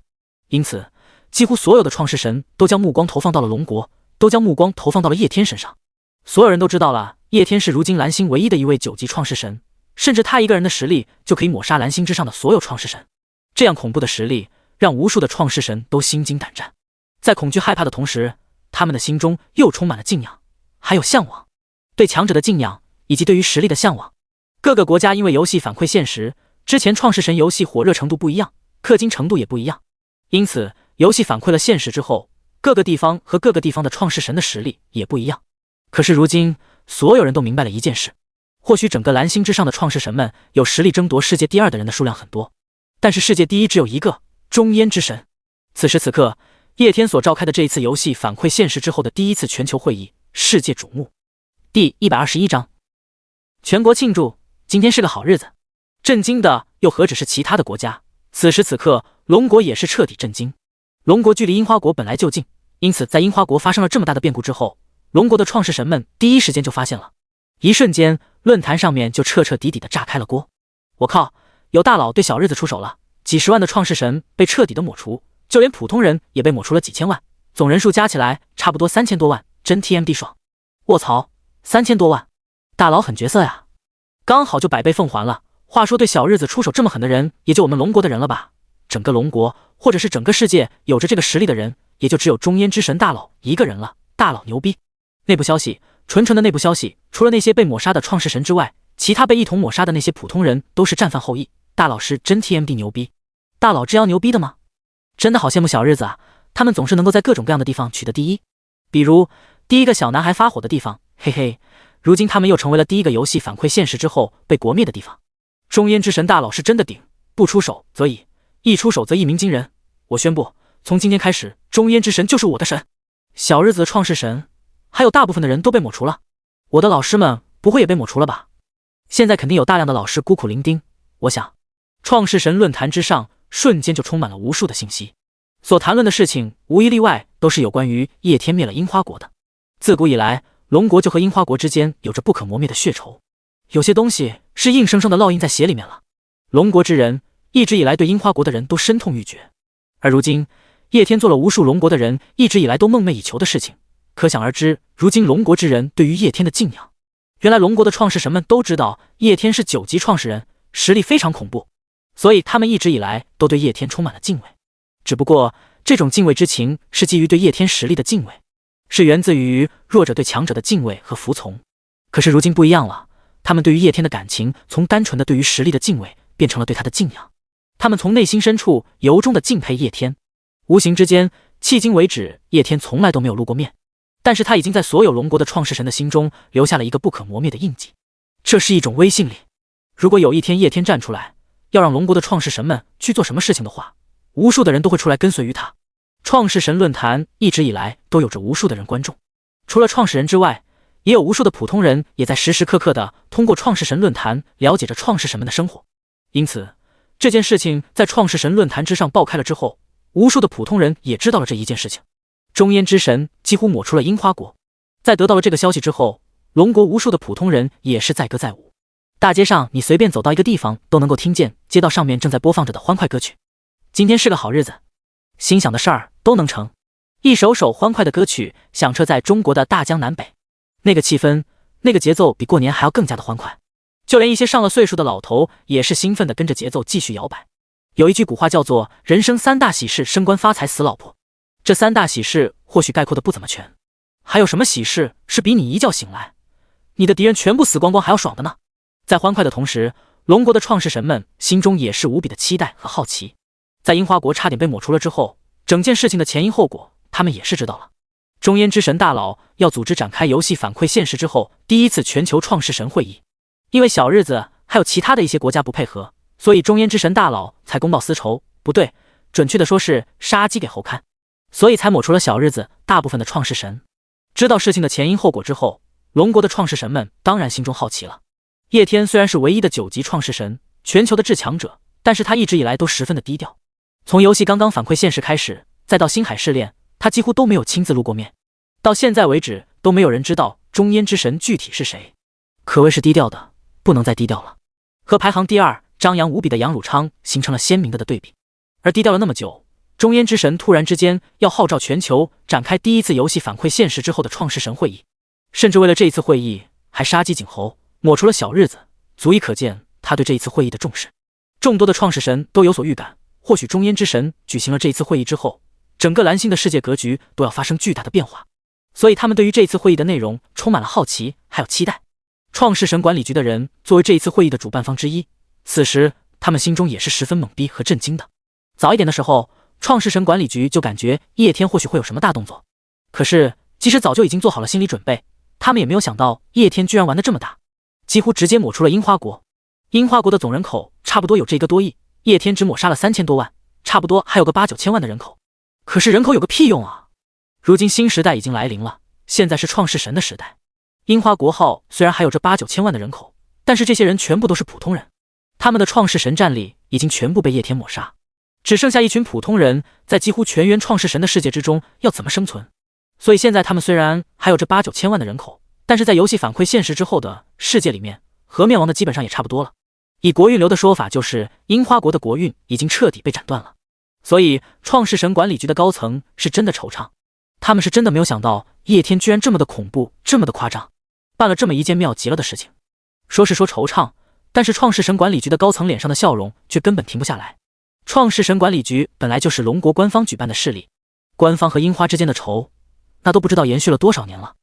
[SPEAKER 1] 因此，几乎所有的创世神都将目光投放到了龙国，都将目光投放到了叶天身上。所有人都知道了，叶天是如今蓝星唯一的一位9级创世神，甚至他一个人的实力就可以抹杀蓝星之上的所有创世神。这样恐怖的实力，让无数的创世神都心惊胆战。在恐惧害怕的同时，他们的心中又充满了敬仰，还有向往，对强者的敬仰，以及对于实力的向往。各个国家因为游戏反馈现实，之前创世神游戏火热程度不一样，氪金程度也不一样，因此游戏反馈了现实之后，各个地方和各个地方的创世神的实力也不一样。可是如今，所有人都明白了一件事，或许整个蓝星之上的创世神们有实力争夺世界第2的人的数量很多，但是世界第1只有一个，中焉之神。此时此刻，叶天所召开的这一次游戏反馈现实之后的第一次全球会议，世界瞩目。第121章，全国庆祝，今天是个好日子。震惊的又何止是其他的国家，此时此刻，龙国也是彻底震惊。龙国距离樱花国本来就近，因此在樱花国发生了这么大的变故之后，龙国的创世神们第一时间就发现了。一瞬间，论坛上面就彻彻底底的炸开了锅。我靠，有大佬对小日子出手了，几十万的创世神被彻底的抹除，就连普通人也被抹除了几千万，总人数加起来差不多3000多万，真 TMD 爽。卧槽，3000多万，大佬狠角色呀，刚好就100倍奉还了。话说对小日子出手这么狠的人，也就我们龙国的人了吧？整个龙国或者是整个世界有着这个实力的人，也就只有中焉之神大佬一个人了。大佬牛逼！内部消息，纯纯的内部消息，除了那些被抹杀的创世神之外，其他被一同抹杀的那些普通人都是战犯后裔。大佬是真 TMD 牛逼，大佬这样牛逼的吗？真的好羡慕小日子啊，他们总是能够在各种各样的地方取得第一。比如第一个小男孩发火的地方，嘿嘿，如今他们又成为了第一个游戏反馈现实之后被国灭的地方。中焉之神大佬是真的顶，不出手则已，一出手则一鸣惊人。我宣布，从今天开始，中焉之神就是我的神。小日子的创世神，还有大部分的人都被抹除了，我的老师们不会也被抹除了吧？现在肯定有大量的老师孤苦伶仃。我想，创世神论坛之上瞬间就充满了无数的信息，所谈论的事情无一例外都是有关于叶天灭了樱花国的。自古以来，龙国就和樱花国之间有着不可磨灭的血仇，有些东西是硬生生的烙印在血里面了。龙国之人一直以来对樱花国的人都深痛欲绝，而如今叶天做了无数龙国的人一直以来都梦寐以求的事情，可想而知，如今龙国之人对于叶天的敬仰。原来龙国的创世神们都知道叶天是9级创世人，实力非常恐怖，所以他们一直以来都对叶天充满了敬畏。只不过这种敬畏之情是基于对叶天实力的敬畏，是源自于弱者对强者的敬畏和服从。可是如今不一样了，他们对于叶天的感情从单纯的对于实力的敬畏变成了对他的敬仰，他们从内心深处由衷的敬佩叶天。无形之间，迄今为止叶天从来都没有露过面，但是他已经在所有龙国的创世神的心中留下了一个不可磨灭的印记，这是一种威信力。如果有一天叶天站出来，要让龙国的创世神们去做什么事情的话，无数的人都会出来跟随于他。创世神论坛一直以来都有着无数的人观众，除了创始人之外，也有无数的普通人也在时时刻刻的通过创世神论坛了解着创世神们的生活。因此，这件事情在创世神论坛之上爆开了之后，无数的普通人也知道了这一件事情。中焉之神几乎抹除了樱花国。在得到了这个消息之后，龙国无数的普通人也是载歌载舞。大街上你随便走到一个地方都能够听见街道上面正在播放着的欢快歌曲。今天是个好日子，心想的事儿都能成。一首首欢快的歌曲响彻在中国的大江南北，那个气氛，那个节奏比过年还要更加的欢快。就连一些上了岁数的老头也是兴奋地跟着节奏继续摇摆。有一句古话叫做人生3大喜事，升官发财死老婆。这3大喜事或许概括的不怎么全，还有什么喜事是比你一觉醒来，你的敌人全部死光光还要爽的呢？在欢快的同时，龙国的创世神们心中也是无比的期待和好奇。在樱花国差点被抹除了之后，整件事情的前因后果他们也是知道了。中焉之神大佬要组织展开游戏反馈现实之后第一次全球创世神会议，因为小日子还有其他的一些国家不配合，所以中焉之神大佬才公报私仇，不对，准确的说是杀鸡给猴看。所以才抹除了小日子大部分的创世神。知道事情的前因后果之后，龙国的创世神们当然心中好奇了。叶天虽然是唯一的9级创世神，全球的至强者，但是他一直以来都十分的低调。从游戏刚刚反馈现实开始，再到星海试炼，他几乎都没有亲自露过面。到现在为止，都没有人知道中焉之神具体是谁，可谓是低调的不能再低调了。和排行第2、张扬无比的杨汝昌形成了鲜明的对比。而低调了那么久，中焉之神突然之间要号召全球展开第一次游戏反馈现实之后的创世神会议，甚至为了这一次会议还杀鸡儆猴，抹除了小日子，足以可见他对这一次会议的重视。众多的创世神都有所预感，或许中焉之神举行了这一次会议之后，整个蓝星的世界格局都要发生巨大的变化，所以他们对于这一次会议的内容充满了好奇还有期待。创世神管理局的人作为这一次会议的主办方之一，此时他们心中也是十分懵逼和震惊的。早一点的时候，创世神管理局就感觉叶天或许会有什么大动作，可是即使早就已经做好了心理准备，他们也没有想到叶天居然玩得这么大，几乎直接抹除了樱花国。樱花国的总人口差不多有这1个多亿，叶天只抹杀了3000多万，差不多还有个8、9千万的人口。可是人口有个屁用啊！如今新时代已经来临了，现在是创世神的时代。樱花国号虽然还有这8、9千万的人口，但是这些人全部都是普通人，他们的创世神战力已经全部被叶天抹杀，只剩下一群普通人在几乎全员创世神的世界之中要怎么生存。所以现在他们虽然还有这8、9千万的人口，但是在游戏反馈现实之后的世界里面，和灭亡的基本上也差不多了。以国运流的说法，就是樱花国的国运已经彻底被斩断了。所以创世神管理局的高层是真的惆怅，他们是真的没有想到叶天居然这么的恐怖，这么的夸张，办了这么一件妙极了的事情。说是说惆怅，但是创世神管理局的高层脸上的笑容却根本停不下来。创世神管理局本来就是龙国官方举办的势力，官方和樱花之间的仇，那都不知道延续了多少年了。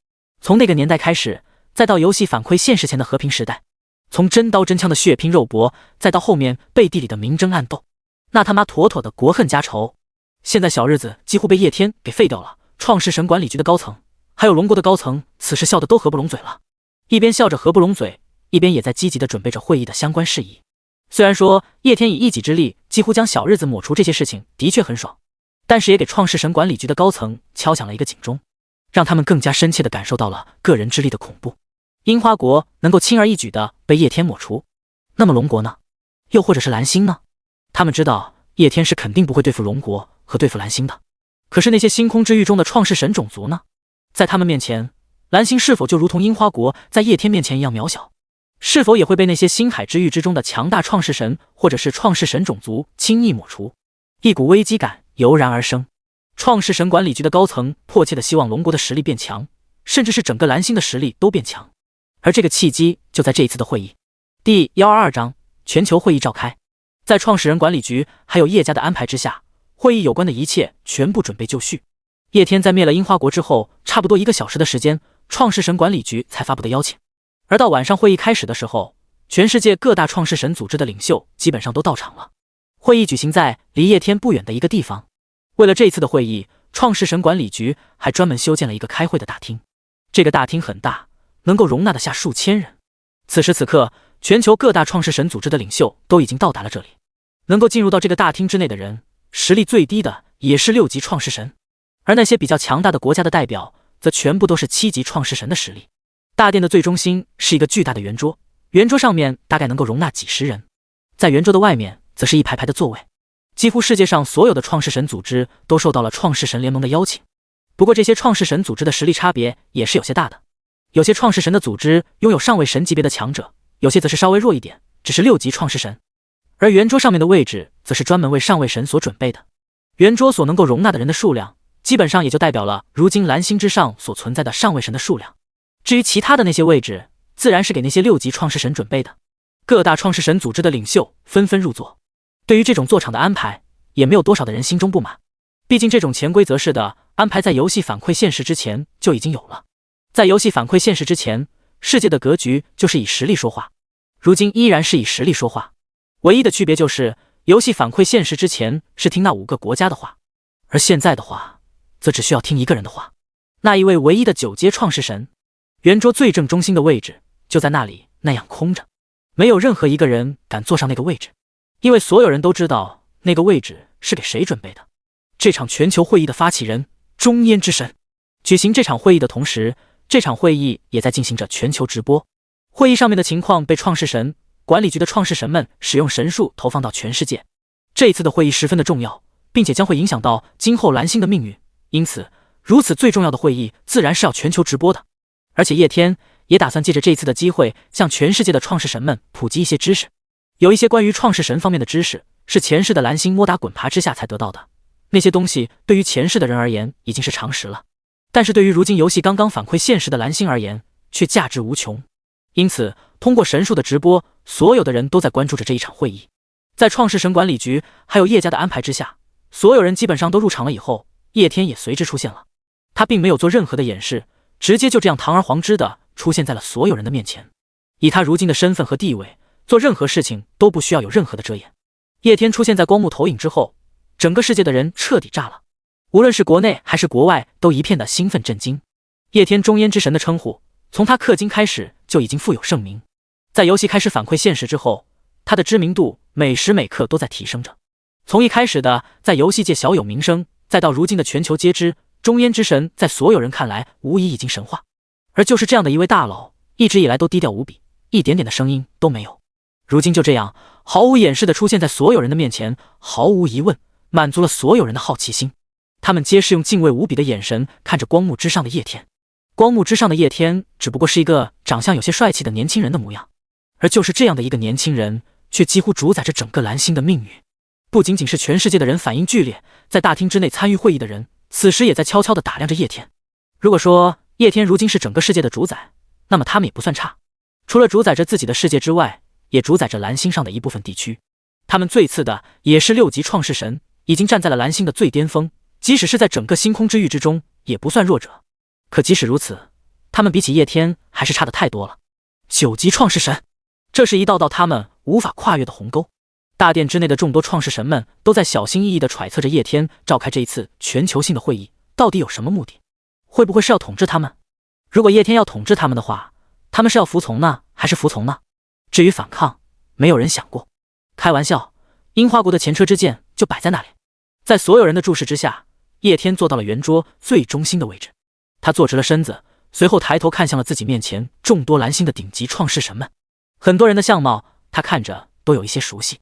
[SPEAKER 1] 从那个年代开始，再到游戏反馈现实前的和平时代，从真刀真枪的血拼肉搏，再到后面背地里的明争暗斗，那他妈妥妥的国恨家仇。现在小日子几乎被叶天给废掉了，创世神管理局的高层还有龙国的高层此时笑得都合不拢嘴了，一边笑着合不拢嘴，一边也在积极地准备着会议的相关事宜。虽然说叶天以一己之力几乎将小日子抹除这些事情的确很爽，但是也给创世神管理局的高层敲响了一个警钟，让他们更加深切地感受到了个人之力的恐怖。樱花国能够轻而易举地被叶天抹除，那么龙国呢？又或者是蓝星呢？他们知道叶天是肯定不会对付龙国和对付蓝星的，可是那些星空之域中的创世神种族呢？在他们面前，蓝星是否就如同樱花国在叶天面前一样渺小？是否也会被那些星海之域之中的强大创世神或者是创世神种族轻易抹除？一股危机感油然而生。创世神管理局的高层迫切地希望龙国的实力变强，甚至是整个蓝星的实力都变强。而这个契机就在这一次的会议。第122章全球会议召开。在创始人管理局还有叶家的安排之下，会议有关的一切全部准备就绪。叶天在灭了樱花国之后，差不多1个小时的时间，创世神管理局才发布的邀请。而到晚上会议开始的时候，全世界各大创世神组织的领袖基本上都到场了。会议举行在离叶天不远的一个地方。为了这次的会议，创世神管理局还专门修建了一个开会的大厅。这个大厅很大，能够容纳得下数千人。此时此刻，全球各大创世神组织的领袖都已经到达了这里。能够进入到这个大厅之内的人，实力最低的也是6级创世神，而那些比较强大的国家的代表则全部都是7级创世神的实力。大殿的最中心是一个巨大的圆桌，圆桌上面大概能够容纳几十人，在圆桌的外面则是一排排的座位。几乎世界上所有的创世神组织都受到了创世神联盟的邀请，不过这些创世神组织的实力差别也是有些大的。有些创世神的组织拥有上位神级别的强者，有些则是稍微弱一点，只是6级创世神。而圆桌上面的位置则是专门为上位神所准备的。圆桌所能够容纳的人的数量，基本上也就代表了如今蓝星之上所存在的上位神的数量。至于其他的那些位置，自然是给那些6级创世神准备的。各大创世神组织的领袖纷纷入座。对于这种坐场的安排，也没有多少的人心中不满。毕竟这种潜规则式的安排在游戏反馈现实之前就已经有了。在游戏反馈现实之前，世界的格局就是以实力说话，如今依然是以实力说话。唯一的区别就是，游戏反馈现实之前是听那5个国家的话，而现在的话，则只需要听一个人的话。那一位唯一的9阶创世神。圆桌最正中心的位置就在那里，那样空着，没有任何一个人敢坐上那个位置，因为所有人都知道那个位置是给谁准备的。这场全球会议的发起人中焉之神。举行这场会议的同时，这场会议也在进行着全球直播。会议上面的情况被创世神管理局的创世神们使用神术投放到全世界。这一次的会议十分的重要，并且将会影响到今后蓝星的命运，因此如此最重要的会议自然是要全球直播的。而且叶天也打算借着这一次的机会向全世界的创世神们普及一些知识。有一些关于创世神方面的知识是前世的蓝星摸打滚爬之下才得到的，那些东西对于前世的人而言已经是常识了，但是对于如今游戏刚刚反馈现实的蓝星而言却价值无穷。因此通过神术的直播，所有的人都在关注着这一场会议。在创世神管理局还有叶家的安排之下，所有人基本上都入场了以后，叶天也随之出现了。他并没有做任何的掩饰，直接就这样堂而皇之的出现在了所有人的面前。以他如今的身份和地位，做任何事情都不需要有任何的遮掩。叶天出现在光幕投影之后，整个世界的人彻底炸了，无论是国内还是国外都一片的兴奋震惊。叶天中焉之神的称呼从他氪金开始就已经富有盛名，在游戏开始反馈现实之后，他的知名度每时每刻都在提升着。从一开始的在游戏界小有名声，再到如今的全球皆知，中焉之神在所有人看来无疑已经神话。而就是这样的一位大佬，一直以来都低调无比，一点点的声音都没有，如今就这样毫无掩饰地出现在所有人的面前，毫无疑问满足了所有人的好奇心。他们皆是用敬畏无比的眼神看着光幕之上的叶天。光幕之上的叶天只不过是一个长相有些帅气的年轻人的模样，而就是这样的一个年轻人，却几乎主宰着整个蓝星的命运。不仅仅是全世界的人反应剧烈，在大厅之内参与会议的人此时也在悄悄地打量着叶天。如果说叶天如今是整个世界的主宰，那么他们也不算差，除了主宰着自己的世界之外，也主宰着蓝星上的一部分地区。他们最次的也是6级创世神，已经站在了蓝星的最巅峰，即使是在整个星空之域之中也不算弱者。可即使如此，他们比起叶天还是差得太多了。9级创世神，这是一道道他们无法跨越的鸿沟。大殿之内的众多创世神们都在小心翼翼地揣测着叶天召开这一次全球性的会议到底有什么目的，会不会是要统治他们？如果叶天要统治他们的话，他们是要服从呢，还是服从呢？至于反抗，没有人想过。开玩笑，樱花国的前车之鉴就摆在那里。在所有人的注视之下，叶天坐到了圆桌最中心的位置。他坐直了身子，随后抬头看向了自己面前众多蓝星的顶级创世神们。很多人的相貌他看着都有一些熟悉，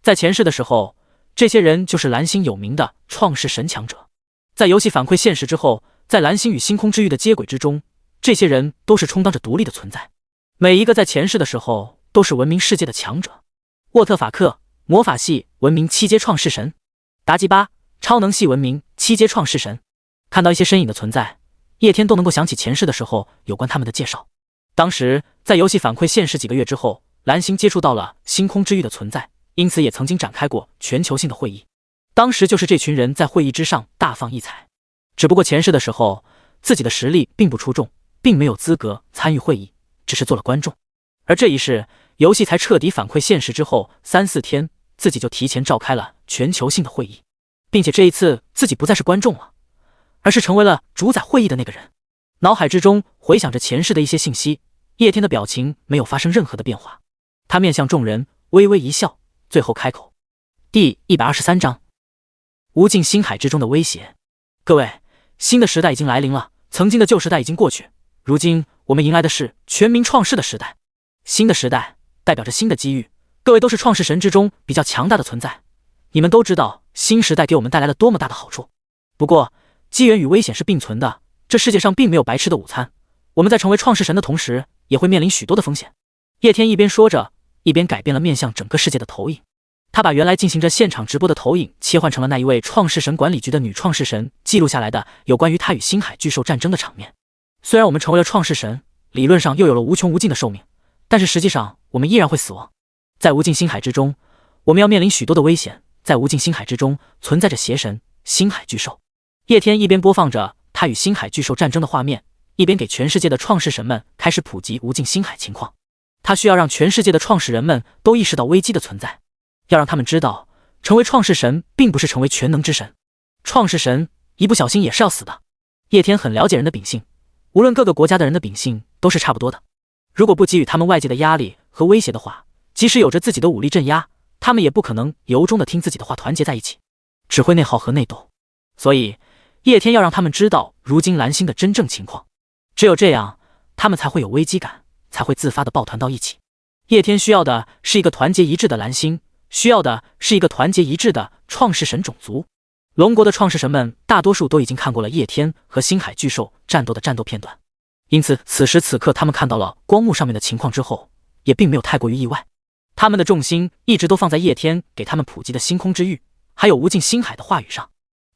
[SPEAKER 1] 在前世的时候，这些人就是蓝星有名的创世神强者。在游戏反馈现实之后，在蓝星与星空之域的接轨之中，这些人都是充当着独立的存在，每一个在前世的时候都是闻名世界的强者。沃特法克，魔法系闻名7阶创世神；达吉巴，超能系闻名7阶创世神。看到一些身影的存在，叶天都能够想起前世的时候有关他们的介绍。当时在游戏反馈现实几个月之后，蓝星接触到了星空之域的存在，因此也曾经展开过全球性的会议。当时就是这群人在会议之上大放异彩，只不过前世的时候自己的实力并不出众，并没有资格参与会议，只是做了观众。而这一世游戏才彻底反馈现实之后3、4天，自己就提前召开了全球性的会议，并且这一次自己不再是观众了，而是成为了主宰会议的那个人。脑海之中回想着前世的一些信息，叶天的表情没有发生任何的变化，他面向众人微微一笑，最后开口。第123章，无尽星海之中的威胁。各位，新的时代已经来临了，曾经的旧时代已经过去，如今我们迎来的是全民创世的时代。新的时代代表着新的机遇，各位都是创世神之中比较强大的存在，你们都知道新时代给我们带来了多么大的好处。不过机缘与危险是并存的，这世界上并没有白吃的午餐，我们在成为创世神的同时也会面临许多的风险。叶天一边说着，一边改变了面向整个世界的投影。他把原来进行着现场直播的投影切换成了那一位创世神管理局的女创世神记录下来的有关于他与星海巨兽战争的场面。虽然我们成为了创世神，理论上又有了无穷无尽的寿命，但是实际上我们依然会死亡。在无尽星海之中，我们要面临许多的危险，在无尽星海之中存在着邪神星海巨兽。叶天一边播放着他与星海巨兽战争的画面，一边给全世界的创世神们开始普及无尽星海情况。他需要让全世界的创世人们都意识到危机的存在，要让他们知道成为创世神并不是成为全能之神，创世神一不小心也是要死的。叶天很了解人的秉性，无论各个国家的人的秉性都是差不多的，如果不给予他们外界的压力和威胁的话，即使有着自己的武力镇压，他们也不可能由衷的听自己的话团结在一起，只会内耗和内斗。所以叶天要让他们知道如今蓝星的真正情况，只有这样，他们才会有危机感，才会自发的抱团到一起。叶天需要的是一个团结一致的蓝星，需要的是一个团结一致的创世神种族。龙国的创世神们大多数都已经看过了叶天和星海巨兽战斗的战斗片段，因此此时此刻他们看到了光幕上面的情况之后，也并没有太过于意外。他们的重心一直都放在叶天给他们普及的星空之域，还有无尽星海的话语上。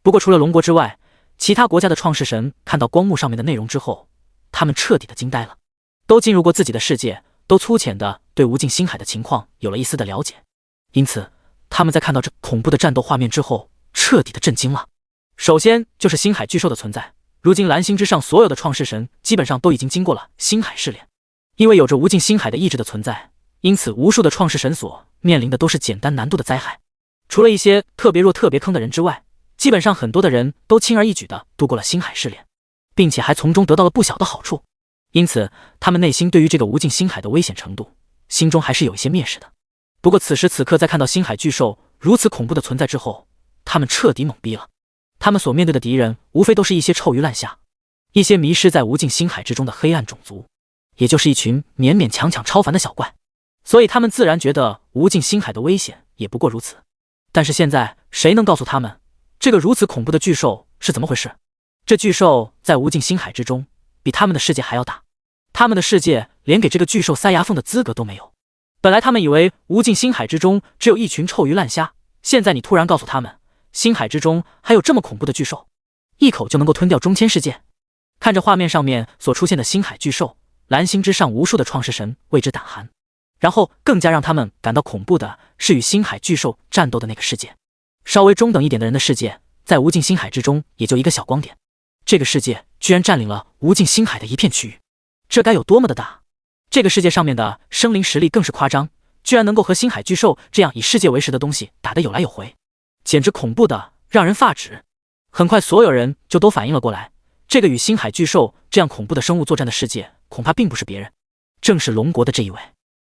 [SPEAKER 1] 不过除了龙国之外，其他国家的创世神看到光幕上面的内容之后，他们彻底的惊呆了，都进入过自己的世界，都粗浅的对无尽星海的情况有了一丝的了解，因此他们在看到这恐怖的战斗画面之后，彻底的震惊了。首先就是星海巨兽的存在，如今蓝星之上所有的创世神基本上都已经经过了星海试炼，因为有着无尽星海的意志的存在，因此无数的创世神所面临的都是简单难度的灾害。除了一些特别弱特别坑的人之外，基本上很多的人都轻而易举的度过了星海试炼，并且还从中得到了不小的好处，因此他们内心对于这个无尽星海的危险程度，心中还是有一些蔑视的。不过此时此刻在看到星海巨兽如此恐怖的存在之后，他们彻底懵逼了。他们所面对的敌人无非都是一些臭鱼烂虾，一些迷失在无尽星海之中的黑暗种族，也就是一群勉勉强强超凡的小怪，所以他们自然觉得无尽星海的危险也不过如此。但是现在谁能告诉他们这个如此恐怖的巨兽是怎么回事？这巨兽在无尽星海之中比他们的世界还要大，他们的世界连给这个巨兽塞牙缝的资格都没有。本来他们以为无尽星海之中只有一群臭鱼烂虾，现在你突然告诉他们星海之中还有这么恐怖的巨兽，一口就能够吞掉中千世界。看着画面上面所出现的星海巨兽，蓝星之上无数的创世神为之胆寒。然后更加让他们感到恐怖的是与星海巨兽战斗的那个世界，稍微中等一点的人的世界，在无尽星海之中也就一个小光点，这个世界居然占领了无尽星海的一片区域，这该有多么的大？这个世界上面的生灵实力更是夸张，居然能够和星海巨兽这样以世界为食的东西打得有来有回，简直恐怖的让人发指。很快所有人就都反应了过来，这个与星海巨兽这样恐怖的生物作战的世界，恐怕并不是别人，正是龙国的这一位。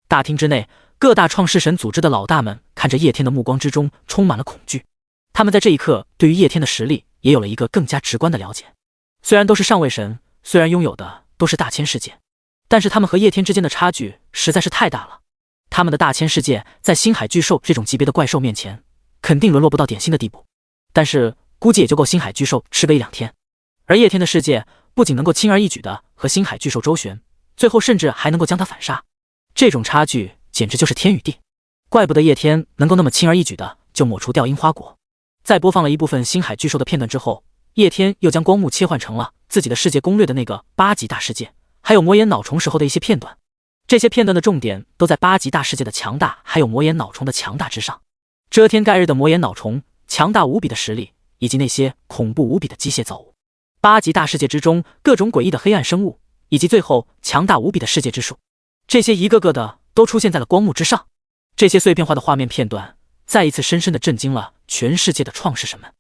[SPEAKER 1] 大厅之内，各大创世神组织的老大们看着叶天的目光之中充满了恐惧，他们在这一刻对于叶天的实力也有了一个更加直观的了解。虽然都是上位神，虽然拥有的都是大千世界，但是他们和叶天之间的差距实在是太大了。他们的大千世界在星海巨兽这种级别的怪兽面前，肯定沦落不到点心的地步，但是估计也就够星海巨兽吃个1-2天。而叶天的世界不仅能够轻而易举的和星海巨兽周旋，最后甚至还能够将他反杀，这种差距简直就是天与地。怪不得叶天能够那么轻而易举的就抹除掉樱花国。在播放了一部分星海巨兽的片段之后，叶天又将光幕切换成了自己的世界攻略的那个8级大世界，还有魔眼脑虫时候的一些片段。这些片段的重点都在8级大世界的强大，还有魔眼脑虫的强大之上。遮天盖日的魔眼脑虫，强大无比的实力，以及那些恐怖无比的机械造物。8级大世界之中各种诡异的黑暗生物，以及最后强大无比的世界之树，这些一个个的都出现在了光幕之上。这些碎片化的画面片段再一次深深的震惊了全世界的创世神们。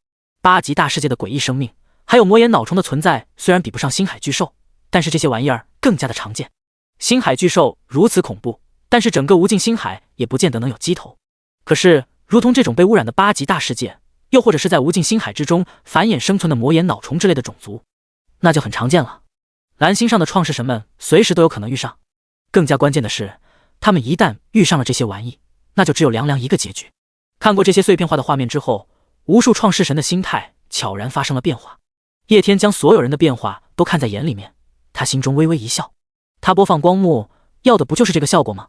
[SPEAKER 1] 8级大世界的诡异生命，还有魔眼脑虫的存在，虽然比不上星海巨兽，但是这些玩意儿更加的常见。星海巨兽如此恐怖，但是整个无尽星海也不见得能有鸡头。可是如同这种被污染的8级大世界，又或者是在无尽星海之中繁衍生存的魔眼脑虫之类的种族，那就很常见了。蓝星上的创世神们随时都有可能遇上，更加关键的是，他们一旦遇上了这些玩意，那就只有凉凉一个结局。看过这些碎片化的画面之后，无数创世神的心态悄然发生了变化。叶天将所有人的变化都看在眼里面，他心中微微一笑。他播放光幕要的不就是这个效果吗？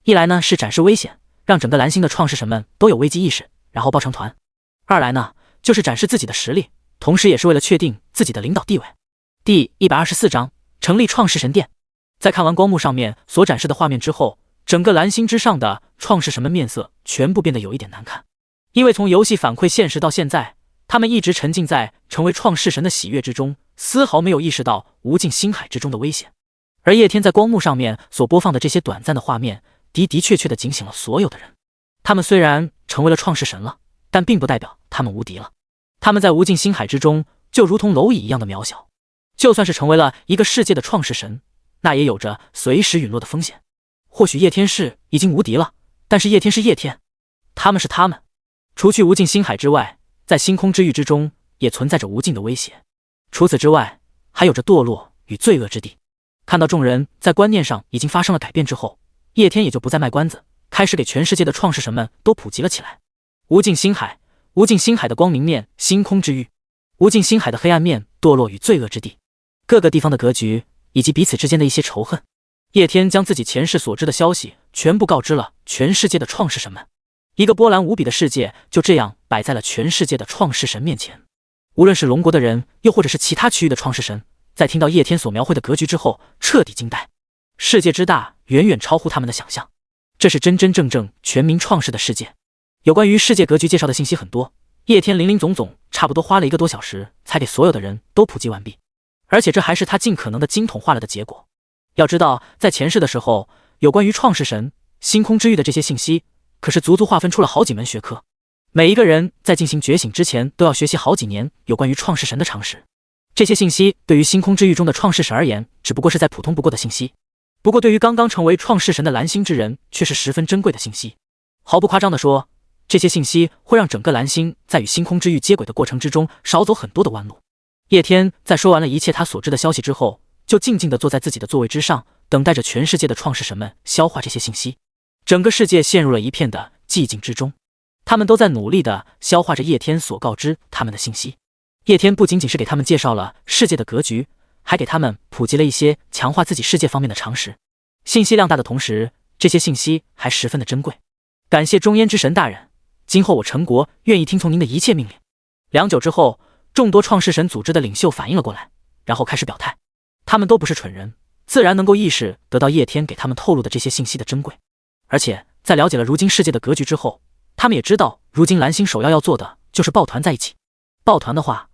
[SPEAKER 1] 一来呢是展示危险，让整个蓝星的创世神们都有危机意识，然后抱成团；二来呢就是展示自己的实力，同时也是为了确定自己的领导地位。第124章成立创世神殿。在看完光幕上面所展示的画面之后，整个蓝星之上的创世神们面色全部变得有一点难看，因为从游戏反馈现实到现在，他们一直沉浸在成为创世神的喜悦之中，丝毫没有意识到无尽星海之中的危险。而叶天在光幕上面所播放的这些短暂的画面，的确的警醒了所有的人。他们虽然成为了创世神了，但并不代表他们无敌了。他们在无尽星海之中就如同蝼蚁一样的渺小，就算是成为了一个世界的创世神，那也有着随时陨落的风险。或许叶天是已经无敌了，但是叶天是叶天，他们是他们。除去无尽星海之外，在星空之域之中也存在着无尽的威胁。除此之外，还有着堕落与罪恶之地。看到众人在观念上已经发生了改变之后，叶天也就不再卖关子，开始给全世界的创世神们都普及了起来。无尽星海，无尽星海的光明面，星空之域；无尽星海的黑暗面，堕落与罪恶之地。各个地方的格局以及彼此之间的一些仇恨，叶天将自己前世所知的消息全部告知了全世界的创世神们。一个波澜无比的世界就这样摆在了全世界的创世神面前。无论是龙国的人，又或者是其他区域的创世神，在听到叶天所描绘的格局之后，彻底惊呆。世界之大，远远超乎他们的想象。这是真真正正全民创世的世界。有关于世界格局介绍的信息很多，叶天林林总总，差不多花了1个多小时才给所有的人都普及完毕。而且这还是他尽可能的精统化了的结果。要知道，在前世的时候，有关于创世神、星空之域的这些信息，可是足足划分出了好几门学科。每一个人在进行觉醒之前，都要学习好几年有关于创世神的常识。这些信息对于星空之域中的创世神而言，只不过是再普通不过的信息。不过对于刚刚成为创世神的蓝星之人，却是十分珍贵的信息。毫不夸张地说，这些信息会让整个蓝星在与星空之域接轨的过程之中少走很多的弯路。叶天在说完了一切他所知的消息之后，就静静地坐在自己的座位之上，等待着全世界的创世神们消化这些信息。整个世界陷入了一片的寂静之中，他们都在努力地消化着叶天所告知他们的信息。叶天不仅仅是给他们介绍了世界的格局，还给他们普及了一些强化自己世界方面的常识。信息量大的同时，这些信息还十分的珍贵。感谢中焉之神大人，今后我陈国愿意听从您的一切命令。良久之后，众多创世神组织的领袖反应了过来，然后开始表态。他们都不是蠢人，自然能够意识得到叶天给他们透露的这些信息的珍贵。而且在了解了如今世界的格局之后，他们也知道如今蓝星首要做的就是抱团在一起。抱团的话，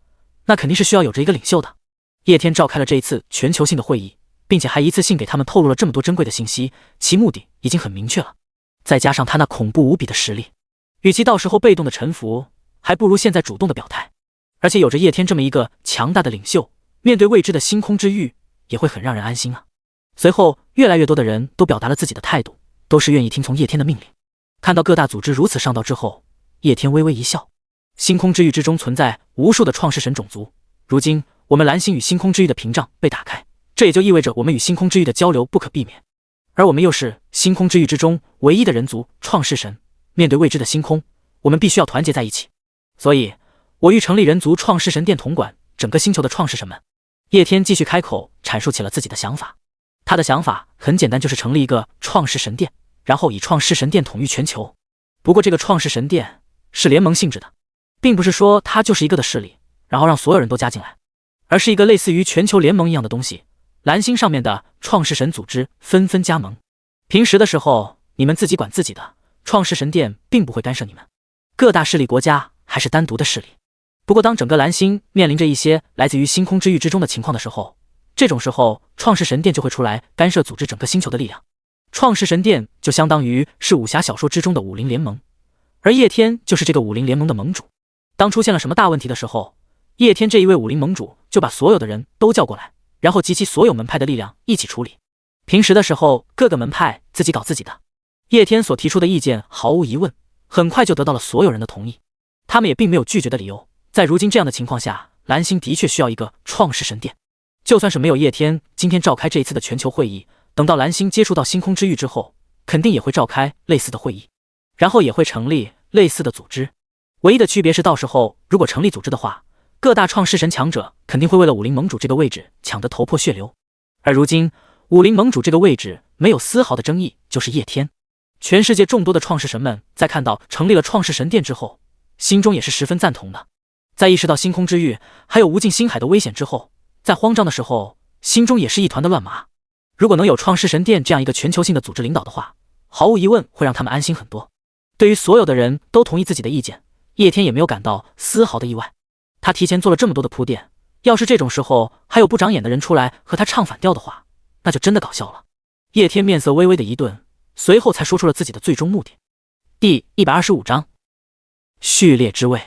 [SPEAKER 1] 那肯定是需要有着一个领袖的。叶天召开了这一次全球性的会议，并且还一次性给他们透露了这么多珍贵的信息，其目的已经很明确了。再加上他那恐怖无比的实力，与其到时候被动的臣服，还不如现在主动的表态。而且有着叶天这么一个强大的领袖，面对未知的星空之域，也会很让人安心啊。随后越来越多的人都表达了自己的态度，都是愿意听从叶天的命令。看到各大组织如此上道之后，叶天微微一笑。星空之域之中存在无数的创世神种族，如今我们蓝星与星空之域的屏障被打开，这也就意味着我们与星空之域的交流不可避免。而我们又是星空之域之中唯一的人族创世神，面对未知的星空，我们必须要团结在一起。所以我欲成立人族创世神殿，统管整个星球的创世神们。叶天继续开口阐述起了自己的想法。他的想法很简单，就是成立一个创世神殿，然后以创世神殿统御全球。不过这个创世神殿是联盟性质的，并不是说它就是一个的势力，然后让所有人都加进来，而是一个类似于全球联盟一样的东西。蓝星上面的创世神组织纷纷加盟。平时的时候你们自己管自己的，创世神殿并不会干涉你们。各大势力国家还是单独的势力。不过当整个蓝星面临着一些来自于星空之域之中的情况的时候，这种时候创世神殿就会出来干涉组织整个星球的力量。创世神殿就相当于是武侠小说之中的武林联盟，而叶天就是这个武林联盟的盟主。当出现了什么大问题的时候，叶天这一位武林盟主就把所有的人都叫过来，然后集齐所有门派的力量一起处理。平时的时候各个门派自己搞自己的，叶天所提出的意见毫无疑问很快就得到了所有人的同意，他们也并没有拒绝的理由。在如今这样的情况下，蓝星的确需要一个创世神殿。就算是没有叶天今天召开这一次的全球会议，等到蓝星接触到星空之域之后，肯定也会召开类似的会议，然后也会成立类似的组织。唯一的区别是，到时候如果成立组织的话，各大创世神强者肯定会为了武林盟主这个位置抢得头破血流。而如今武林盟主这个位置没有丝毫的争议，就是叶天。全世界众多的创世神们在看到成立了创世神殿之后，心中也是十分赞同的。在意识到星空之域还有无尽星海的危险之后，在慌张的时候，心中也是一团的乱麻。如果能有创世神殿这样一个全球性的组织领导的话，毫无疑问会让他们安心很多。对于所有的人都同意自己的意见，叶天也没有感到丝毫的意外。他提前做了这么多的铺垫，要是这种时候还有不长眼的人出来和他唱反调的话，那就真的搞笑了。叶天面色微微的一顿，随后才说出了自己的最终目的。第125章序列之位。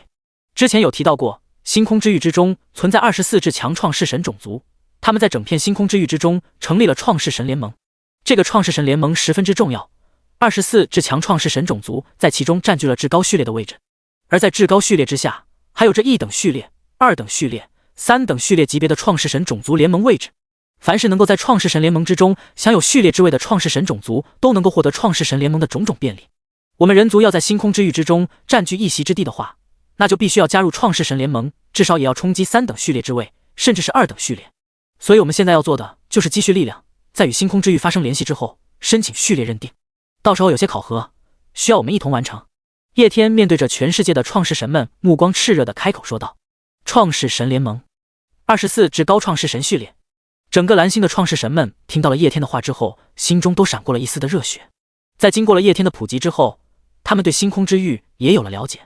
[SPEAKER 1] 之前有提到过，星空之域之中存在24至强创世神种族，他们在整片星空之域之中成立了创世神联盟。这个创世神联盟十分之重要，24至强创世神种族在其中占据了至高序列的位置。而在至高序列之下，还有着1等序列、2等序列、3等序列级别的创世神种族联盟位置。凡是能够在创世神联盟之中享有序列之位的创世神种族，都能够获得创世神联盟的种种便利。我们人族要在星空之域之中占据一席之地的话，那就必须要加入创世神联盟，至少也要冲击3等序列之位，甚至是2等序列。所以我们现在要做的就是积蓄力量，在与星空之域发生联系之后，申请序列认定。到时候有些考核需要我们一同完成。叶天面对着全世界的创世神们，目光炽热地开口说道：创世神联盟24至高创世神序列。整个蓝星的创世神们听到了叶天的话之后，心中都闪过了一丝的热血。在经过了叶天的普及之后，他们对星空之域也有了了解，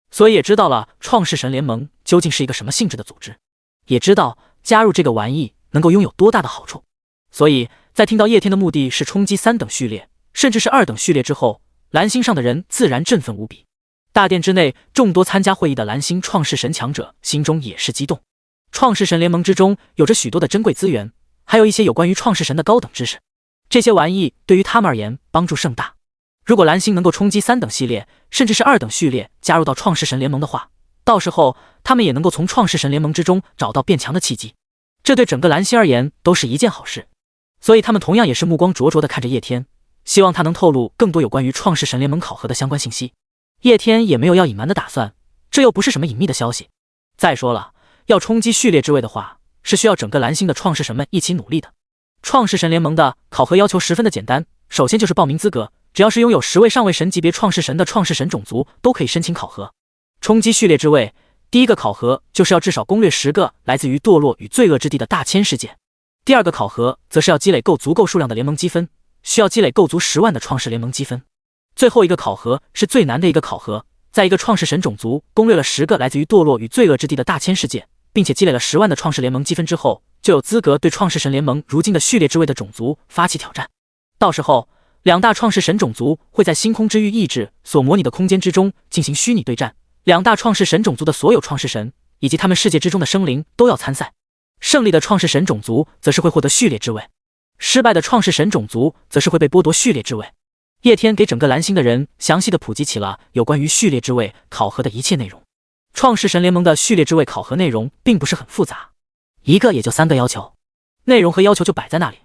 [SPEAKER 1] 所以也知道了创世神联盟究竟是一个什么性质的组织，也知道加入这个玩意能够拥有多大的好处。所以在听到叶天的目的是冲击3等序列，甚至是2等序列之后，蓝星上的人自然振奋无比。大殿之内众多参加会议的蓝星创世神强者心中也是激动。创世神联盟之中有着许多的珍贵资源，还有一些有关于创世神的高等知识，这些玩意对于他们而言帮助甚大。如果蓝星能够冲击3等系列，甚至是2等序列加入到创世神联盟的话，到时候他们也能够从创世神联盟之中找到变强的契机，这对整个蓝星而言都是一件好事。所以他们同样也是目光灼灼地看着叶天，希望他能透露更多有关于创世神联盟考核的相关信息。叶天也没有要隐瞒的打算，这又不是什么隐秘的消息。再说了，要冲击序列之位的话，是需要整个蓝星的创世神们一起努力的。创世神联盟的考核要求十分的简单，首先就是报名资格，只要是拥有10位上位神级别创世神的创世神种族都可以申请考核。冲击序列之位，第一个考核就是要至少攻略10个来自于堕落与罪恶之地的大千世界。第二个考核则是要积累够足够数量的联盟积分，需要积累够足10万的创世联盟积分。最后一个考核是最难的一个考核，在一个创世神种族攻略了10个来自于堕落与罪恶之地的大千世界，并且积累了10万的创世联盟积分之后，就有资格对创世神联盟如今的序列之位的种族发起挑战。到时候2大创世神种族会在星空之域意志所模拟的空间之中进行虚拟对战，2大创世神种族的所有创世神以及他们世界之中的生灵都要参赛。胜利的创世神种族则是会获得序列之位，失败的创世神种族则是会被剥夺序列之位。叶天给整个蓝星的人详细的普及起了有关于序列之位考核的一切内容。创世神联盟的序列之位考核内容并不是很复杂，一个也就3个要求，内容和要求就摆在那里，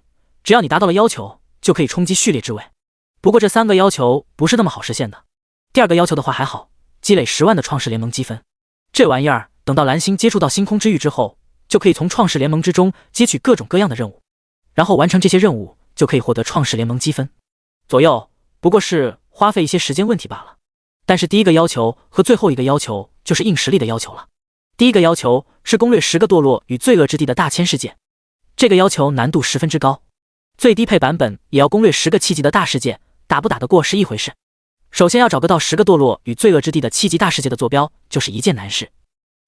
[SPEAKER 1] 只要你达到了要求，就可以冲击序列之位。不过这3个要求不是那么好实现的。第二个要求的话还好，积累10万的创世联盟积分，这玩意儿等到蓝星接触到星空之域之后，就可以从创世联盟之中接取各种各样的任务，然后完成这些任务就可以获得创世联盟积分。左右不过是花费一些时间问题罢了。但是第一个要求和最后一个要求就是硬实力的要求了。第一个要求是攻略10个堕落与罪恶之地的大千世界，这个要求难度十分之高，最低配版本也要攻略10个7级的大世界，打不打得过是一回事。首先要找个到10个堕落与罪恶之地的7级大世界的坐标，就是一件难事。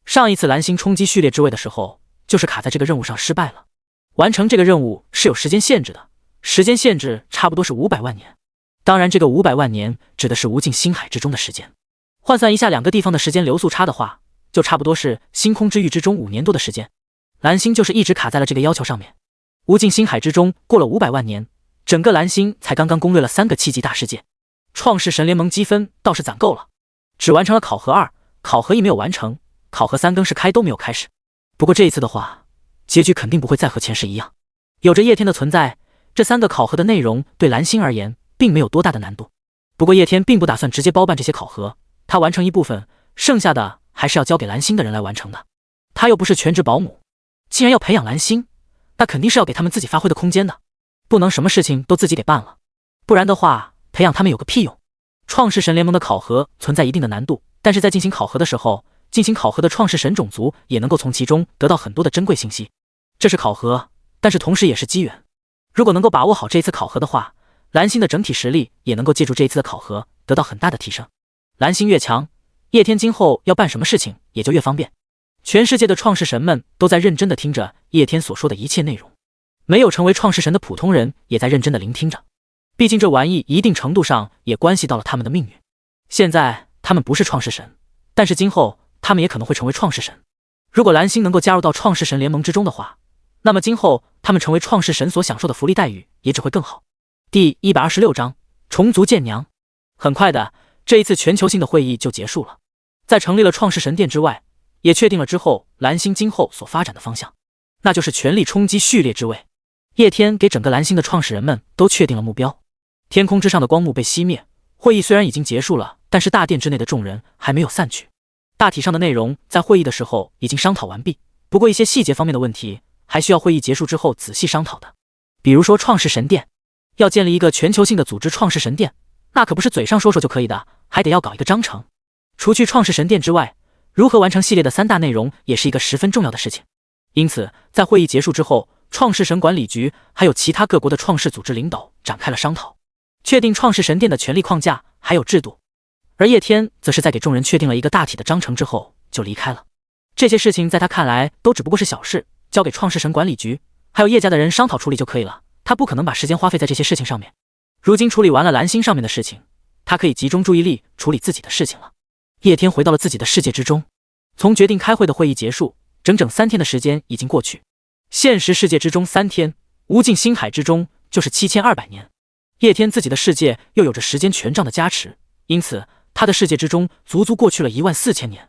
[SPEAKER 1] 上一次蓝星冲击序列之位的时候，就是卡在这个任务上失败了。完成这个任务是有时间限制的，时间限制差不多是500万年。当然这个500万年指的是无尽星海之中的时间，换算一下2个地方的时间流速差的话，就差不多是星空之域之中5年多的时间。蓝星就是一直卡在了这个要求上面。无尽星海之中过了500万年，整个蓝星才刚刚攻略了3个7级大世界。创世神联盟积分倒是攒够了，只完成了考核2，考核1没有完成，考核3更是开都没有开始。不过这一次的话，结局肯定不会再和前世一样。有着叶天的存在，这3个考核的内容对蓝星而言并没有多大的难度。不过叶天并不打算直接包办这些考核，他完成一部分，剩下的还是要交给蓝星的人来完成的。他又不是全职保姆，既然要培养蓝星，那肯定是要给他们自己发挥的空间的，不能什么事情都自己给办了，不然的话培养他们有个屁用。创世神联盟的考核存在一定的难度，但是在进行考核的时候，进行考核的创世神种族也能够从其中得到很多的珍贵信息。这是考核，但是同时也是机缘。如果能够把握好这一次考核的话，蓝星的整体实力也能够借助这一次的考核得到很大的提升。蓝星越强，叶天今后要办什么事情也就越方便。全世界的创世神们都在认真地听着叶天所说的一切内容，没有成为创世神的普通人也在认真地聆听着。毕竟这玩意一定程度上也关系到了他们的命运。现在他们不是创世神，但是今后他们也可能会成为创世神。如果蓝星能够加入到创世神联盟之中的话，那么今后他们成为创世神所享受的福利待遇也只会更好。第126章虫族见娘。很快的，这一次全球性的会议就结束了。在成立了创世神殿之外，也确定了之后蓝星今后所发展的方向，那就是全力冲击序列之位。叶天给整个蓝星的创始人们都确定了目标。天空之上的光幕被熄灭，会议虽然已经结束了，但是大殿之内的众人还没有散去。大体上的内容在会议的时候已经商讨完毕，不过一些细节方面的问题还需要会议结束之后仔细商讨的。比如说创世神殿，要建立一个全球性的组织创世神殿，那可不是嘴上说说就可以的，还得要搞一个章程。除去创世神殿之外，如何完成系列的3大内容也是一个十分重要的事情。因此在会议结束之后，创世神管理局还有其他各国的创世组织领导展开了商讨，确定创世神殿的权力框架还有制度。而叶天则是在给众人确定了一个大体的章程之后就离开了。这些事情在他看来都只不过是小事，交给创世神管理局还有叶家的人商讨处理就可以了，他不可能把时间花费在这些事情上面。如今处理完了蓝星上面的事情，他可以集中注意力处理自己的事情了。叶天回到了自己的世界之中，从决定开会的会议结束，整整3天的时间已经过去。现实世界之中3天，无尽星海之中就是7200年。叶天自己的世界又有着时间权杖的加持，因此他的世界之中足足过去了14000年。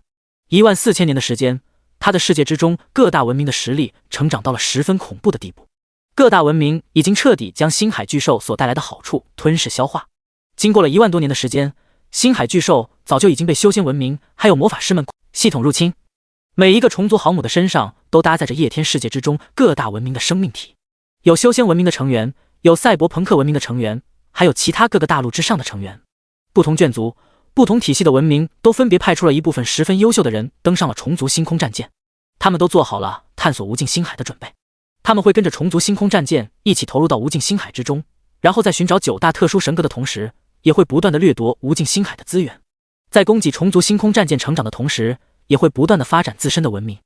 [SPEAKER 1] 14000年的时间，他的世界之中各大文明的实力成长到了十分恐怖的地步。各大文明已经彻底将星海巨兽所带来的好处吞噬消化。经过了1万多年的时间，星海巨兽早就已经被修仙文明还有魔法师们系统入侵。每一个虫族航母的身上都搭载着叶天世界之中各大文明的生命体，有修仙文明的成员，有赛博朋克文明的成员，还有其他各个大陆之上的成员。不同眷族、不同体系的文明都分别派出了一部分十分优秀的人登上了虫族星空战舰，他们都做好了探索无尽星海的准备。他们会跟着虫族星空战舰一起投入到无尽星海之中，然后在寻找9大特殊神格的同时，也会不断的掠夺无尽星海的资源。在供给虫族星空战舰成长的同时，也会不断的发展自身的文明。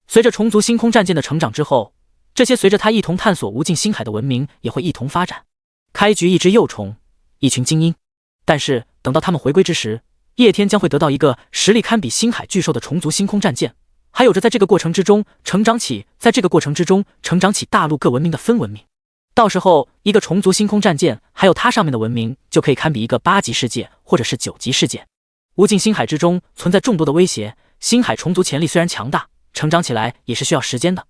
[SPEAKER 1] 随着虫族星空战舰的成长之后，这些随着他一同探索无尽星海的文明也会一同发展，开局一只幼虫，一群精英。但是等到他们回归之时，叶天将会得到一个实力堪比星海巨兽的虫族星空战舰，还有着在这个过程之中成长起大陆各文明的分文明。到时候一个虫族星空战舰还有它上面的文明就可以堪比一个8级世界或者是9级世界。无尽星海之中存在众多的威胁，星海虫族潜力虽然强大，成长起来也是需要时间的。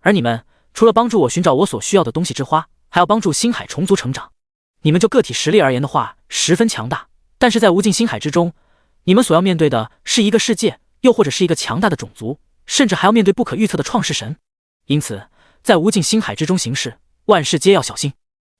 [SPEAKER 1] 而你们除了帮助我寻找我所需要的东西之花，还要帮助星海虫族成长。你们就个体实力而言的话十分强大，但是在无尽星海之中，你们所要面对的是一个世界，又或者是一个强大的种族，甚至还要面对不可预测的创世神。因此在无尽星海之中行事，万事皆要小心。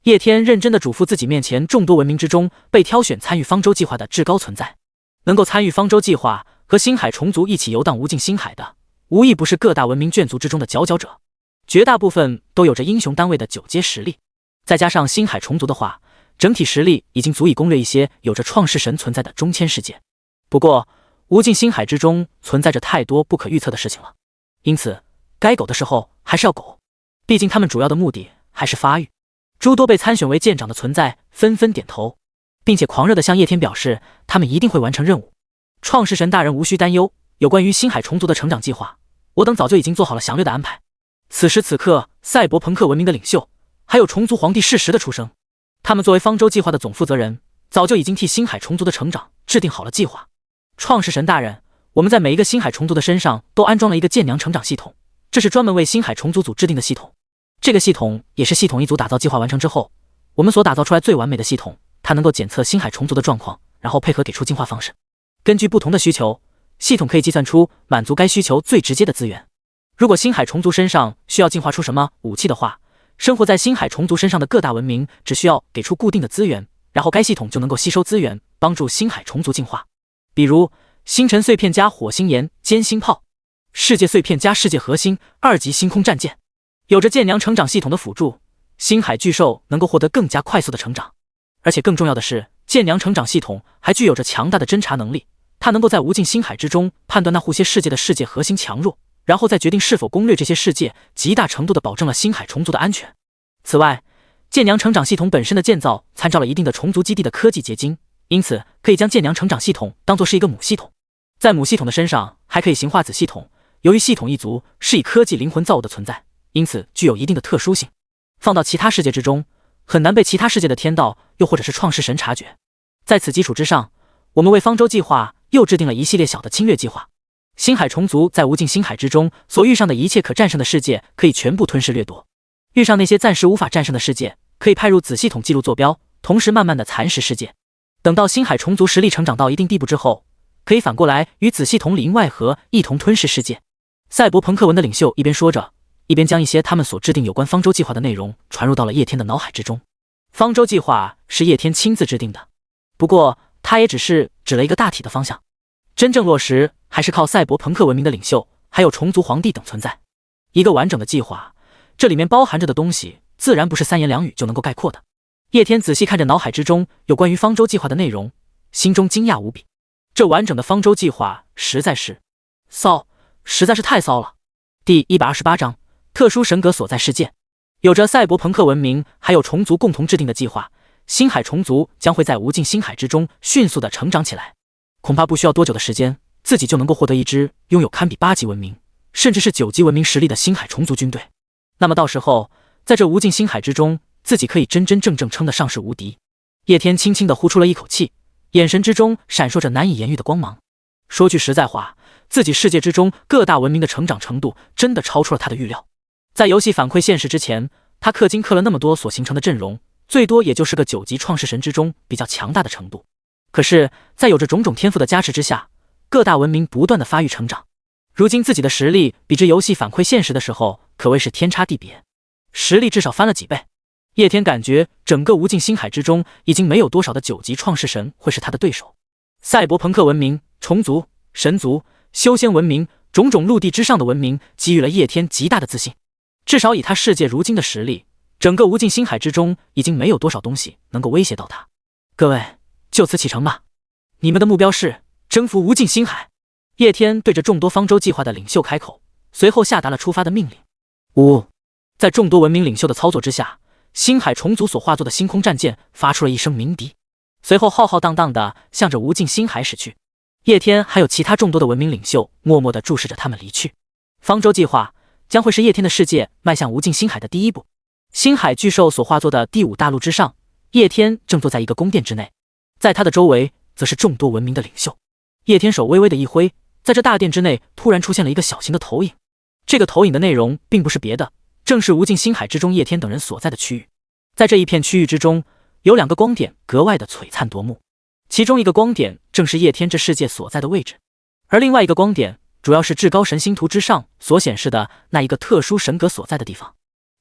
[SPEAKER 1] 叶天认真地嘱咐自己面前众多文明之中被挑选参与方舟计划的至高存在。能够参与方舟计划和星海虫族一起游荡无尽星海的，无一不是各大文明眷族之中的佼佼者，绝大部分都有着英雄单位的9阶实力。再加上星海虫族的话，整体实力已经足以攻略一些有着创世神存在的中千世界。不过无尽星海之中存在着太多不可预测的事情了，因此该苟的时候还是要苟，毕竟他们主要的目的还是发育。诸多被参选为舰长的存在纷纷点头，并且狂热地向叶天表示他们一定会完成任务。创世神大人无需担忧，有关于星海虫族的成长计划，我等早就已经做好了详略的安排。此时此刻，赛博朋克文明的领袖还有虫族皇帝适时的出生，他们作为方舟计划的总负责人，早就已经替星海虫族的成长制定好了计划。创世神大人，我们在每一个星海虫族的身上都安装了一个舰娘成长系统，这是专门为星海虫族组制定的系统。这个系统也是系统一组打造计划完成之后，我们所打造出来最完美的系统。它能够检测星海虫族的状况，然后配合给出进化方式。根据不同的需求，系统可以计算出满足该需求最直接的资源。如果星海虫族身上需要进化出什么武器的话，生活在星海虫族身上的各大文明只需要给出固定的资源，然后该系统就能够吸收资源，帮助星海虫族进化。比如星辰碎片加火星岩尖星炮，世界碎片加世界核心2级星空战舰。有着舰娘成长系统的辅助，星海巨兽能够获得更加快速的成长。而且更重要的是，舰娘成长系统还具有着强大的侦查能力，它能够在无尽星海之中判断那些世界的世界核心强弱，然后再决定是否攻略这些世界，极大程度地保证了星海虫族的安全。此外，舰娘成长系统本身的建造参照了一定的虫族基地的科技结晶，因此可以将舰娘成长系统当作是一个母系统。在母系统的身上还可以形化子系统，由于系统一族是以科技灵魂造物的存在，因此具有一定的特殊性，放到其他世界之中很难被其他世界的天道又或者是创世神察觉。在此基础之上，我们为方舟计划又制定了一系列小的侵略计划。星海虫族在无尽星海之中所遇上的一切可战胜的世界，可以全部吞噬掠夺。遇上那些暂时无法战胜的世界，可以派入子系统记录坐标，同时慢慢的蚕食世界。等到星海虫族实力成长到一定地步之后，可以反过来与子系统里应外合，一同吞噬世界。赛博朋克文的领袖一边说着，一边将一些他们所制定有关方舟计划的内容传入到了叶天的脑海之中。方舟计划是叶天亲自制定的，不过他也只是指了一个大体的方向，真正落实还是靠赛博朋克文明的领袖还有虫族皇帝等存在。一个完整的计划，这里面包含着的东西自然不是三言两语就能够概括的。叶天仔细看着脑海之中有关于方舟计划的内容，心中惊讶无比。这完整的方舟计划实在是太骚了。第128章特殊神格所在世界。有着赛博朋克文明还有虫族共同制定的计划，星海虫族将会在无尽星海之中迅速的成长起来。恐怕不需要多久的时间，自己就能够获得一支拥有堪比8级文明甚至是9级文明实力的星海虫族军队。那么到时候在这无尽星海之中，自己可以真真正正称得上是无敌。叶天轻轻地呼出了一口气，眼神之中闪烁着难以言喻的光芒。说句实在话，自己世界之中各大文明的成长程度真的超出了他的预料。在游戏反馈现实之前，他氪金氪了那么多所形成的阵容，最多也就是个9级创世神之中比较强大的程度。可是在有着种种天赋的加持之下，各大文明不断的发育成长，如今自己的实力比之游戏反馈现实的时候可谓是天差地别，实力至少翻了几倍。叶天感觉整个无尽星海之中已经没有多少的9级创世神会是他的对手。赛博朋克文明、虫族、神族、修仙文明，种种陆地之上的文明给予了叶天极大的自信。至少以他世界如今的实力，整个无尽星海之中已经没有多少东西能够威胁到他。各位，就此启程吧。你们的目标是征服无尽星海。叶天对着众多方舟计划的领袖开口，随后下达了出发的命令。在众多文明领袖的操作之下，星海虫族所化作的星空战舰发出了一声鸣笛，随后浩浩荡荡地向着无尽星海驶去。叶天还有其他众多的文明领袖默默地注视着他们离去。方舟计划将会是叶天的世界迈向无尽星海的第一步。星海巨兽所化作的第5大陆之上，叶天正坐在一个宫殿之内，在他的周围则是众多文明的领袖。叶天手微微的一挥，在这大殿之内突然出现了一个小型的投影。这个投影的内容并不是别的，正是无尽星海之中叶天等人所在的区域。在这一片区域之中，有2个光点格外的璀璨夺目，其中一个光点正是叶天这世界所在的位置，而另外一个光点主要是至高神星图之上所显示的那一个特殊神格所在的地方。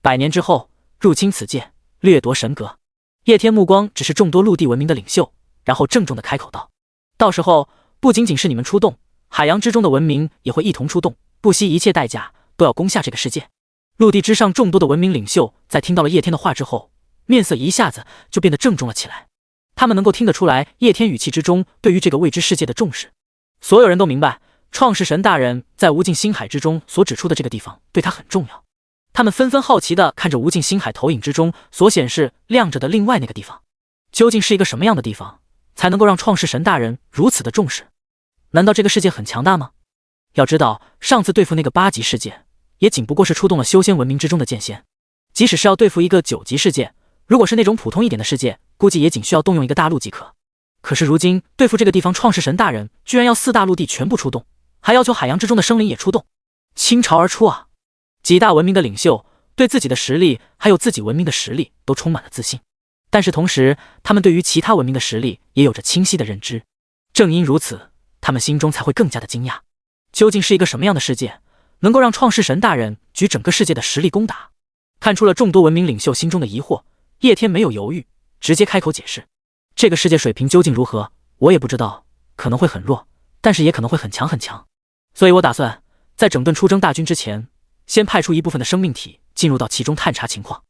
[SPEAKER 1] 100年之后入侵此界，掠夺神格。叶天目光只是众多陆地文明的领袖，然后郑重的开口道：到时候不仅仅是你们出动，海洋之中的文明也会一同出动，不惜一切代价都要攻下这个世界。陆地之上众多的文明领袖在听到了叶天的话之后，面色一下子就变得郑重了起来。他们能够听得出来叶天语气之中对于这个未知世界的重视。所有人都明白创世神大人在无尽星海之中所指出的这个地方对他很重要。他们纷纷好奇地看着无尽星海投影之中所显示亮着的另外那个地方，究竟是一个什么样的地方，才能够让创世神大人如此的重视？难道这个世界很强大吗？要知道上次对付那个8级世界，也仅不过是出动了修仙文明之中的剑仙，即使是要对付一个9级世界，如果是那种普通一点的世界，估计也仅需要动用一个大陆即可。可是如今对付这个地方创世神大人，居然要4大陆地全部出动，还要求海洋之中的生灵也出动，倾巢而出啊！几大文明的领袖对自己的实力还有自己文明的实力都充满了自信，但是同时他们对于其他文明的实力也有着清晰的认知。正因如此，他们心中才会更加的惊讶，究竟是一个什么样的世界能够让创世神大人举整个世界的实力攻打？看出了众多文明领袖心中的疑惑，叶天没有犹豫，直接开口解释：这个世界水平究竟如何，我也不知道，可能会很弱，但是也可能会很强很强。所以我打算在整顿出征大军之前，先派出一部分的生命体进入到其中探查情况。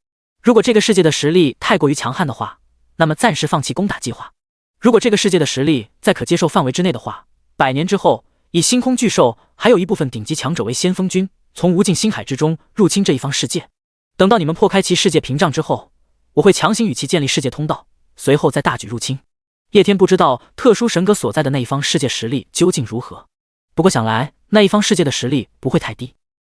[SPEAKER 1] 如果这个世界的实力太过于强悍的话，那么暂时放弃攻打计划。如果这个世界的实力在可接受范围之内的话，100年之后，以星空巨兽还有一部分顶级强者为先锋军，从无尽星海之中入侵这一方世界。等到你们破开其世界屏障之后，我会强行与其建立世界通道，随后再大举入侵。叶天不知道特殊神格所在的那一方世界实力究竟如何，不过想来那一方世界的实力不会太低。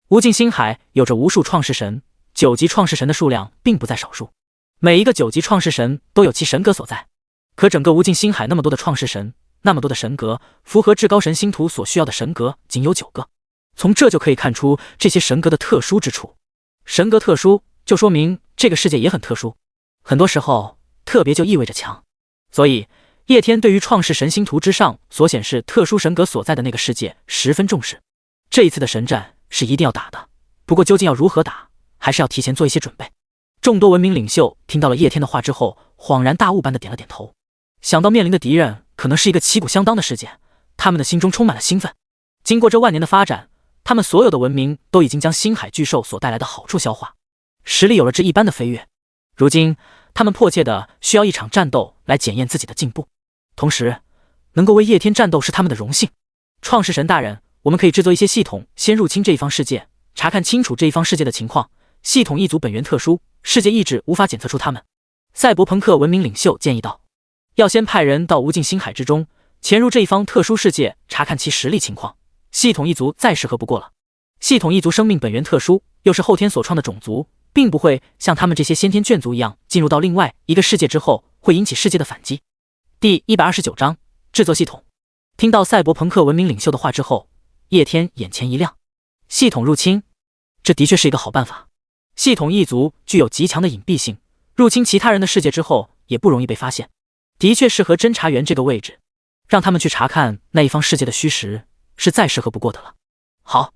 [SPEAKER 1] 无尽星海有着无数创世神，9级创世神的数量并不在少数，每一个9级创世神都有其神格所在。可整个无尽星海那么多的创世神，那么多的神格，符合至高神星图所需要的神格仅有9个。从这就可以看出这些神格的特殊之处。神格特殊，就说明这个世界也很特殊。很多时候，特别就意味着强。所以，叶天对于创世神星图之上所显示特殊神格所在的那个世界十分重视。这一次的神战是一定要打的，不过究竟要如何打，还是要提前做一些准备。众多文明领袖听到了叶天的话之后，恍然大悟般的点了点头。想到面临的敌人可能是一个旗鼓相当的世界，他们的心中充满了兴奋。经过这万年的发展，他们所有的文明都已经将星海巨兽所带来的好处消化，实力有了质一般的飞跃。如今，他们迫切的需要一场战斗来检验自己的进步，同时能够为叶天战斗是他们的荣幸。创世神大人，我们可以制作一些系统，先入侵这一方世界，查看清楚这一方世界的情况。系统一族本源特殊，世界意志无法检测出他们。赛博朋克文明领袖建议道，要先派人到无尽星海之中，潜入这一方特殊世界，查看其实力情况。系统一族再适合不过了。系统一族生命本源特殊，又是后天所创的种族，并不会像他们这些先天眷族一样，进入到另外一个世界之后会引起世界的反击。第129章制作系统。听到赛博朋克文明领袖的话之后，叶天眼前一亮。系统入侵，这的确是一个好办法。系统一族具有极强的隐蔽性，入侵其他人的世界之后也不容易被发现，的确适合侦查员这个位置，让他们去查看那一方世界的虚实，是再适合不过的了。好，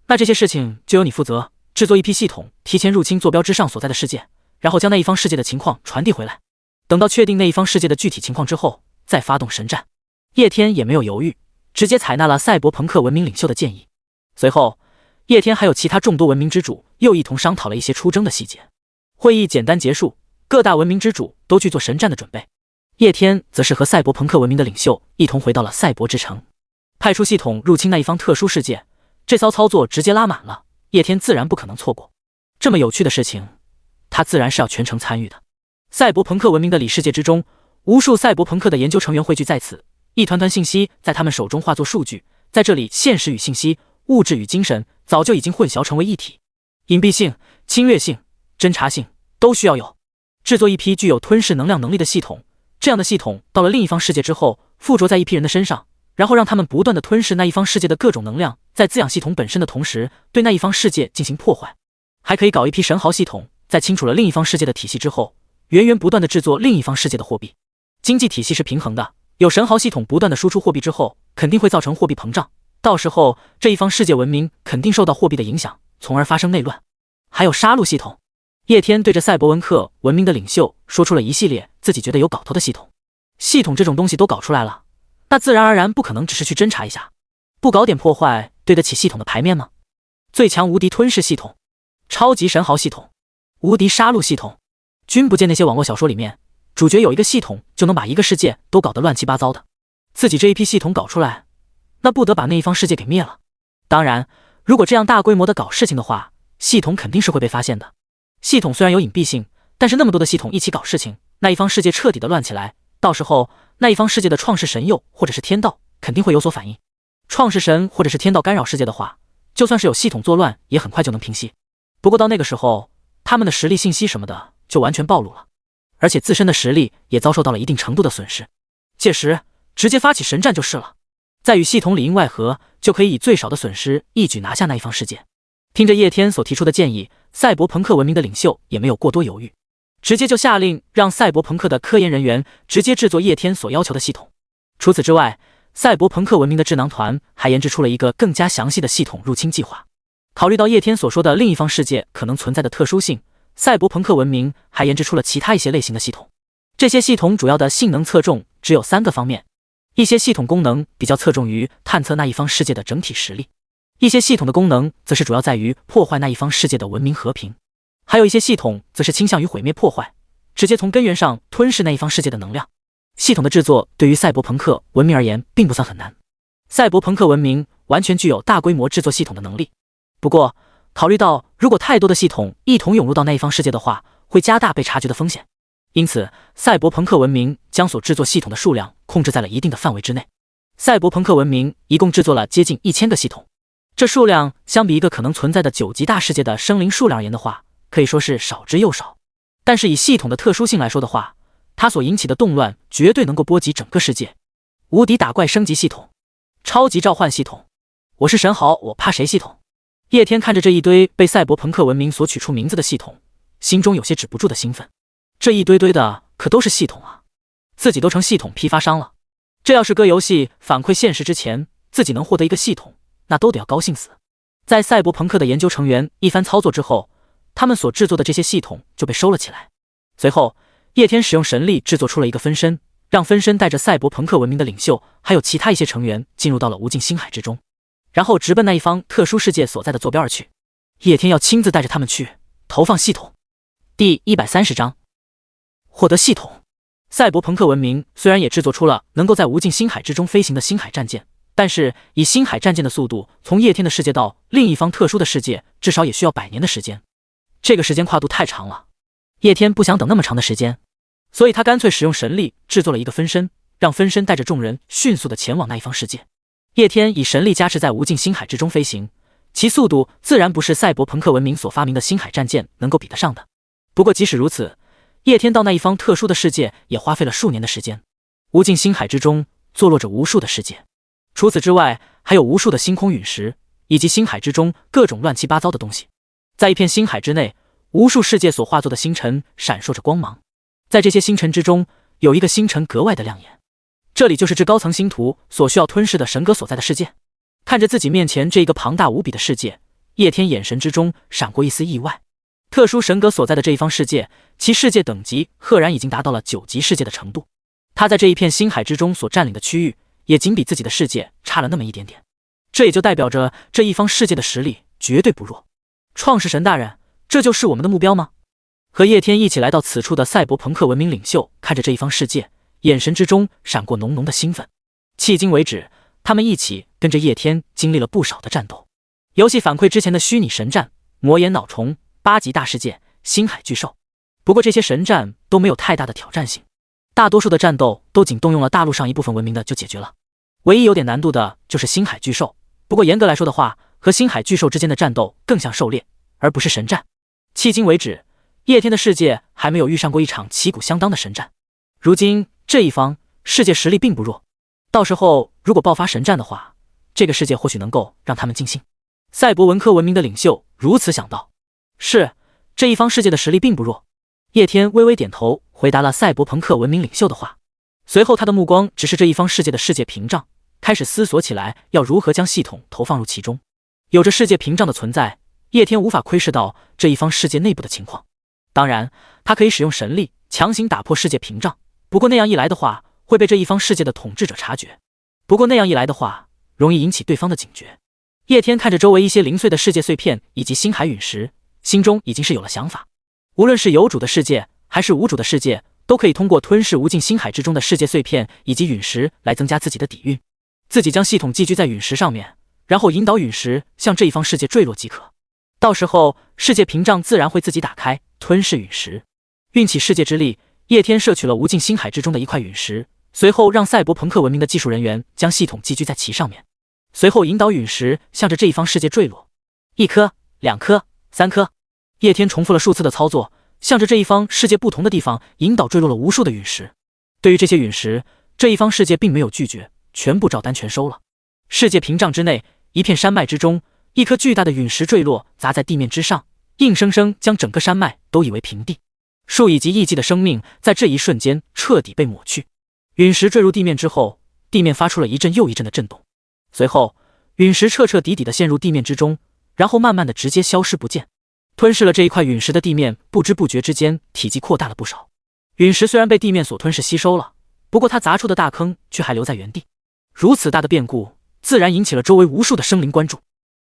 [SPEAKER 1] 那这些事情就由你负责，制作一批系统，提前入侵坐标之上所在的世界，然后将那一方世界的情况传递回来。等到确定那一方世界的具体情况之后，再发动神战。叶天也没有犹豫，直接采纳了赛博朋克文明领袖的建议。随后，叶天还有其他众多文明之主又一同商讨了一些出征的细节。会议简单结束，各大文明之主都去做神战的准备。叶天则是和赛博朋克文明的领袖一同回到了赛博之城，派出系统入侵那一方特殊世界。这骚操作直接拉满了，叶天自然不可能错过。这么有趣的事情，他自然是要全程参与的。赛博朋克文明的里世界之中，无数赛博朋克的研究成员汇聚在此，一团团信息在他们手中化作数据，在这里现实与信息，物质与精神早就已经混淆成为一体。隐蔽性、侵略性、侦查性都需要有。制作一批具有吞噬能量能力的系统，这样的系统到了另一方世界之后，附着在一批人的身上，然后让他们不断的吞噬那一方世界的各种能量，在滋养系统本身的同时，对那一方世界进行破坏。还可以搞一批神豪系统，在清楚了另一方世界的体系之后，源源不断的制作另一方世界的货币。经济体系是平衡的，有神豪系统不断的输出货币之后，肯定会造成货币膨胀，到时候这一方世界文明肯定受到货币的影响，从而发生内乱。还有杀戮系统。叶天对着赛博文克文明的领袖说出了一系列自己觉得有搞头的系统。系统这种东西都搞出来了，那自然而然不可能只是去侦查一下，不搞点破坏，对得起系统的牌面吗？最强无敌吞噬系统，超级神豪系统，无敌杀戮系统，君不见那些网络小说里面，主角有一个系统就能把一个世界都搞得乱七八糟的，自己这一批系统搞出来，那不得把那一方世界给灭了。当然，如果这样大规模的搞事情的话，系统肯定是会被发现的。系统虽然有隐蔽性，但是那么多的系统一起搞事情，那一方世界彻底的乱起来，到时候那一方世界的创世神佑或者是天道肯定会有所反应。创世神或者是天道干扰世界的话，就算是有系统作乱，也很快就能平息。不过到那个时候，他们的实力、信息什么的就完全暴露了，而且自身的实力也遭受到了一定程度的损失。届时直接发起神战就是了，再与系统里应外合，就可以以最少的损失一举拿下那一方世界。听着叶天所提出的建议，赛博朋克文明的领袖也没有过多犹豫，直接就下令让赛博朋克的科研人员直接制作叶天所要求的系统。除此之外，赛博朋克文明的智囊团还研制出了一个更加详细的系统入侵计划。考虑到叶天所说的另一方世界可能存在的特殊性，赛博朋克文明还研制出了其他一些类型的系统。这些系统主要的性能侧重只有3个方面，一些系统功能比较侧重于探测那一方世界的整体实力，一些系统的功能则是主要在于破坏那一方世界的文明和平，还有一些系统则是倾向于毁灭破坏，直接从根源上吞噬那一方世界的能量。系统的制作对于赛博朋克文明而言并不算很难，赛博朋克文明完全具有大规模制作系统的能力。不过考虑到如果太多的系统一同涌入到那一方世界的话，会加大被察觉的风险，因此赛博朋克文明将所制作系统的数量控制在了一定的范围之内。赛博朋克文明一共制作了接近1000个系统，这数量相比一个可能存在的9级大世界的生灵数量而言的话，可以说是少之又少。但是以系统的特殊性来说的话，它所引起的动乱绝对能够波及整个世界。无敌打怪升级系统，超级召唤系统，我是神豪我怕谁系统。叶天看着这一堆被赛博朋克文明所取出名字的系统，心中有些止不住的兴奋。这一堆堆的可都是系统啊，自己都成系统批发商了。这要是搁游戏反馈现实之前，自己能获得一个系统，那都得要高兴死。在赛博朋克的研究成员一番操作之后，他们所制作的这些系统就被收了起来。随后，叶天使用神力制作出了一个分身，让分身带着赛博朋克文明的领袖，还有其他一些成员进入到了无尽星海之中，然后直奔那一方特殊世界所在的坐标而去。叶天要亲自带着他们去投放系统。第130章，获得系统。赛博朋克文明虽然也制作出了能够在无尽星海之中飞行的星海战舰，但是以星海战舰的速度，从叶天的世界到另一方特殊的世界，至少也需要100年的时间。这个时间跨度太长了，叶天不想等那么长的时间，所以他干脆使用神力制作了一个分身，让分身带着众人迅速的前往那一方世界。叶天以神力加持在无尽星海之中飞行，其速度自然不是赛博朋克文明所发明的星海战舰能够比得上的。不过即使如此，叶天到那一方特殊的世界也花费了数年的时间。无尽星海之中坐落着无数的世界，除此之外还有无数的星空陨石，以及星海之中各种乱七八糟的东西。在一片星海之内，无数世界所化作的星辰闪烁着光芒。在这些星辰之中，有一个星辰格外的亮眼，这里就是至高层星图所需要吞噬的神格所在的世界。看着自己面前这一个庞大无比的世界，叶天眼神之中闪过一丝意外。特殊神格所在的这一方世界，其世界等级赫然已经达到了9级世界的程度。他在这一片星海之中所占领的区域，也仅比自己的世界差了那么一点点。这也就代表着这一方世界的实力绝对不弱。创世神大人，这就是我们的目标吗？和叶天一起来到此处的赛博朋克文明领袖看着这一方世界，眼神之中闪过浓浓的兴奋。迄今为止，他们一起跟着叶天经历了不少的战斗。游戏反馈之前的虚拟神战、魔眼脑虫、8级大世界、星海巨兽，不过这些神战都没有太大的挑战性，大多数的战斗都仅动用了大陆上一部分文明的就解决了。唯一有点难度的就是星海巨兽，不过严格来说的话，和星海巨兽之间的战斗更像狩猎，而不是神战。迄今为止，叶天的世界还没有遇上过一场旗鼓相当的神战。如今这一方世界实力并不弱，到时候如果爆发神战的话，这个世界或许能够让他们尽兴。赛博文科文明的领袖如此想到。是，这一方世界的实力并不弱。叶天微微点头，回答了赛博朋克文明领袖的话。随后他的目光直视这一方世界的世界屏障，开始思索起来要如何将系统投放入其中。有着世界屏障的存在，叶天无法窥视到这一方世界内部的情况。当然，他可以使用神力强行打破世界屏障，不过那样一来的话，会被这一方世界的统治者察觉。容易引起对方的警觉。叶天看着周围一些零碎的世界碎片以及星海陨石，心中已经是有了想法。无论是有主的世界还是无主的世界，都可以通过吞噬无尽星海之中的世界碎片以及陨石来增加自己的底蕴。自己将系统寄居在陨石上面，然后引导陨石向这一方世界坠落即可。到时候世界屏障自然会自己打开，吞噬陨石。运起世界之力，叶天摄取了无尽星海之中的一块陨石，随后让赛博朋克文明的技术人员将系统寄居在其上面，随后引导陨石向着这一方世界坠落。1颗、2颗、3颗，叶天重复了数次的操作，向着这一方世界不同的地方引导坠落了无数的陨石。对于这些陨石，这一方世界并没有拒绝，全部照单全收了。世界屏障之内，一片山脉之中，一颗巨大的陨石坠落，砸在地面之上，硬生生将整个山脉都夷为平地。数以及亿计的生命在这一瞬间彻底被抹去。陨石坠入地面之后，地面发出了一阵又一阵的震动，随后陨石彻彻底底地陷入地面之中，然后慢慢的直接消失不见。吞噬了这一块陨石的地面不知不觉之间体积扩大了不少。陨石虽然被地面所吞噬吸收了，不过它砸出的大坑却还留在原地。如此大的变故自然引起了周围无数的生灵关注。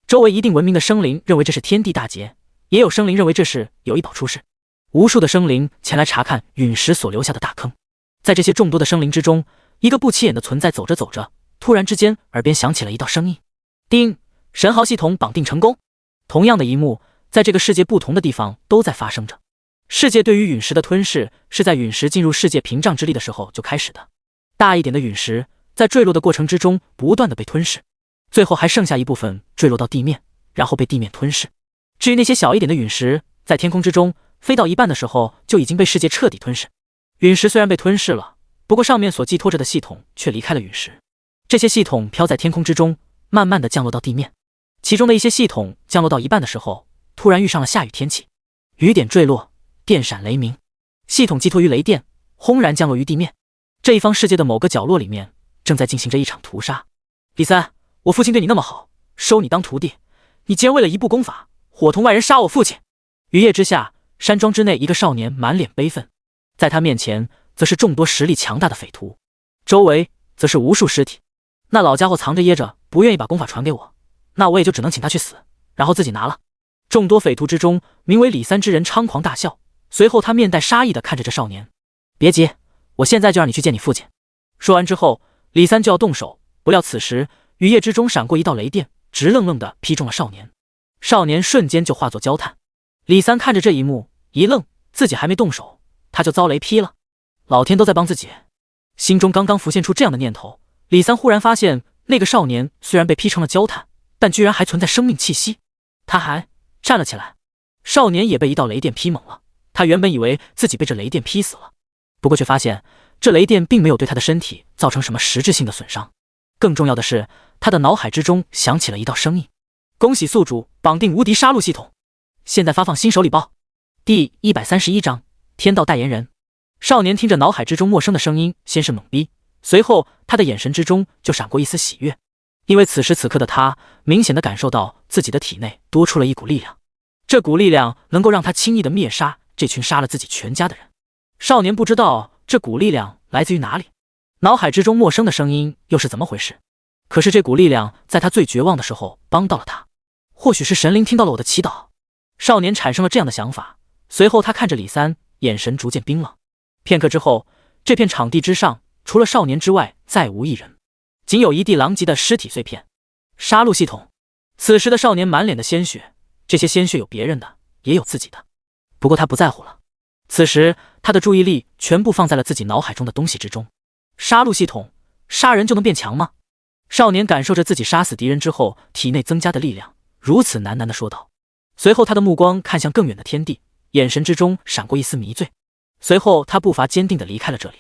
[SPEAKER 1] 周围一定文明的生灵认为这是天地大劫，也有生灵认为这是有异宝出世。无数的生灵前来查看陨石所留下的大坑。在这些众多的生灵之中，一个不起眼的存在走着走着，突然之间耳边响起了一道声音：叮，神豪系统绑定成功。同样的一幕在这个世界不同的地方都在发生着。世界对于陨石的吞噬是在陨石进入世界屏障之力的时候就开始的。大一点的陨石在坠落的过程之中不断的被吞噬，最后还剩下一部分坠落到地面，然后被地面吞噬。至于那些小一点的陨石，在天空之中飞到一半的时候就已经被世界彻底吞噬。陨石虽然被吞噬了，不过上面所寄托着的系统却离开了陨石，这些系统飘在天空之中，慢慢的降落到地面。其中的一些系统降落到一半的时候，突然遇上了下雨天气，雨点坠落，电闪雷鸣，系统寄托于雷电，轰然降落于地面。这一方世界的某个角落里面，正在进行着一场屠杀。李三，我父亲对你那么好，收你当徒弟，你竟然为了一部功法，伙同外人杀我父亲！雨夜之下，山庄之内，一个少年满脸悲愤，在他面前则是众多实力强大的匪徒，周围则是无数尸体。那老家伙藏着掖着，不愿意把功法传给我，那我也就只能请他去死，然后自己拿了。众多匪徒之中，名为李三之人猖狂大笑，随后他面带杀意地看着这少年：“别急，我现在就让你去见你父亲。”说完之后，李三就要动手，不料此时雨夜之中闪过一道雷电，直愣愣地劈中了少年。少年瞬间就化作焦炭。李三看着这一幕，一愣，自己还没动手，他就遭雷劈了。老天都在帮自己。心中刚刚浮现出这样的念头，李三忽然发现，那个少年虽然被劈成了焦炭，但居然还存在生命气息。他还站了起来。少年也被一道雷电劈懵了，他原本以为自己被这雷电劈死了，不过却发现这雷电并没有对他的身体造成什么实质性的损伤。更重要的是，他的脑海之中响起了一道声音：“恭喜宿主绑定无敌杀戮系统，现在发放新手礼包。”第131章天道代言人。少年听着脑海之中陌生的声音，先是懵逼，随后他的眼神之中就闪过一丝喜悦，因为此时此刻的他明显的感受到自己的体内多出了一股力量，这股力量能够让他轻易的灭杀这群杀了自己全家的人。少年不知道这股力量来自于哪里，脑海之中陌生的声音又是怎么回事，可是这股力量在他最绝望的时候帮到了他，或许是神灵听到了我的祈祷。少年产生了这样的想法，随后他看着李三，眼神逐渐冰冷。片刻之后，这片场地之上除了少年之外再无一人，仅有一地狼藉的尸体碎片。杀戮系统。此时的少年满脸的鲜血，这些鲜血有别人的，也有自己的，不过他不在乎了。此时他的注意力全部放在了自己脑海中的东西之中。杀戮系统，杀人就能变强吗？少年感受着自己杀死敌人之后体内增加的力量，如此喃喃地说道。随后他的目光看向更远的天地，眼神之中闪过一丝迷醉。随后他步伐坚定地离开了这里。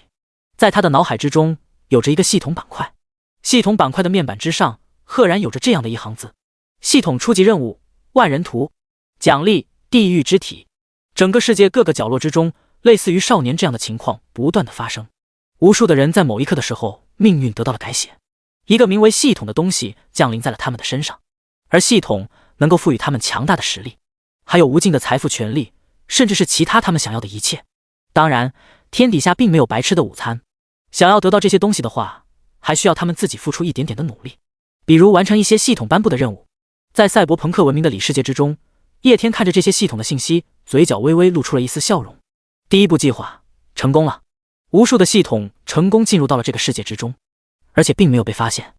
[SPEAKER 1] 在他的脑海之中有着一个系统板块，系统板块的面板之上赫然有着这样的一行字：系统初级任务万人图，奖励地狱之体。整个世界各个角落之中，类似于少年这样的情况不断的发生，无数的人在某一刻的时候命运得到了改写，一个名为系统的东西降临在了他们的身上，而系统能够赋予他们强大的实力，还有无尽的财富权利，甚至是其他他们想要的一切。当然天底下并没有白吃的午餐，想要得到这些东西的话，还需要他们自己付出一点点的努力，比如完成一些系统颁布的任务。在赛博朋克文明的里世界之中，叶天看着这些系统的信息，嘴角微微露出了一丝笑容。第一步计划成功了，无数的系统成功进入到了这个世界之中，而且并没有被发现。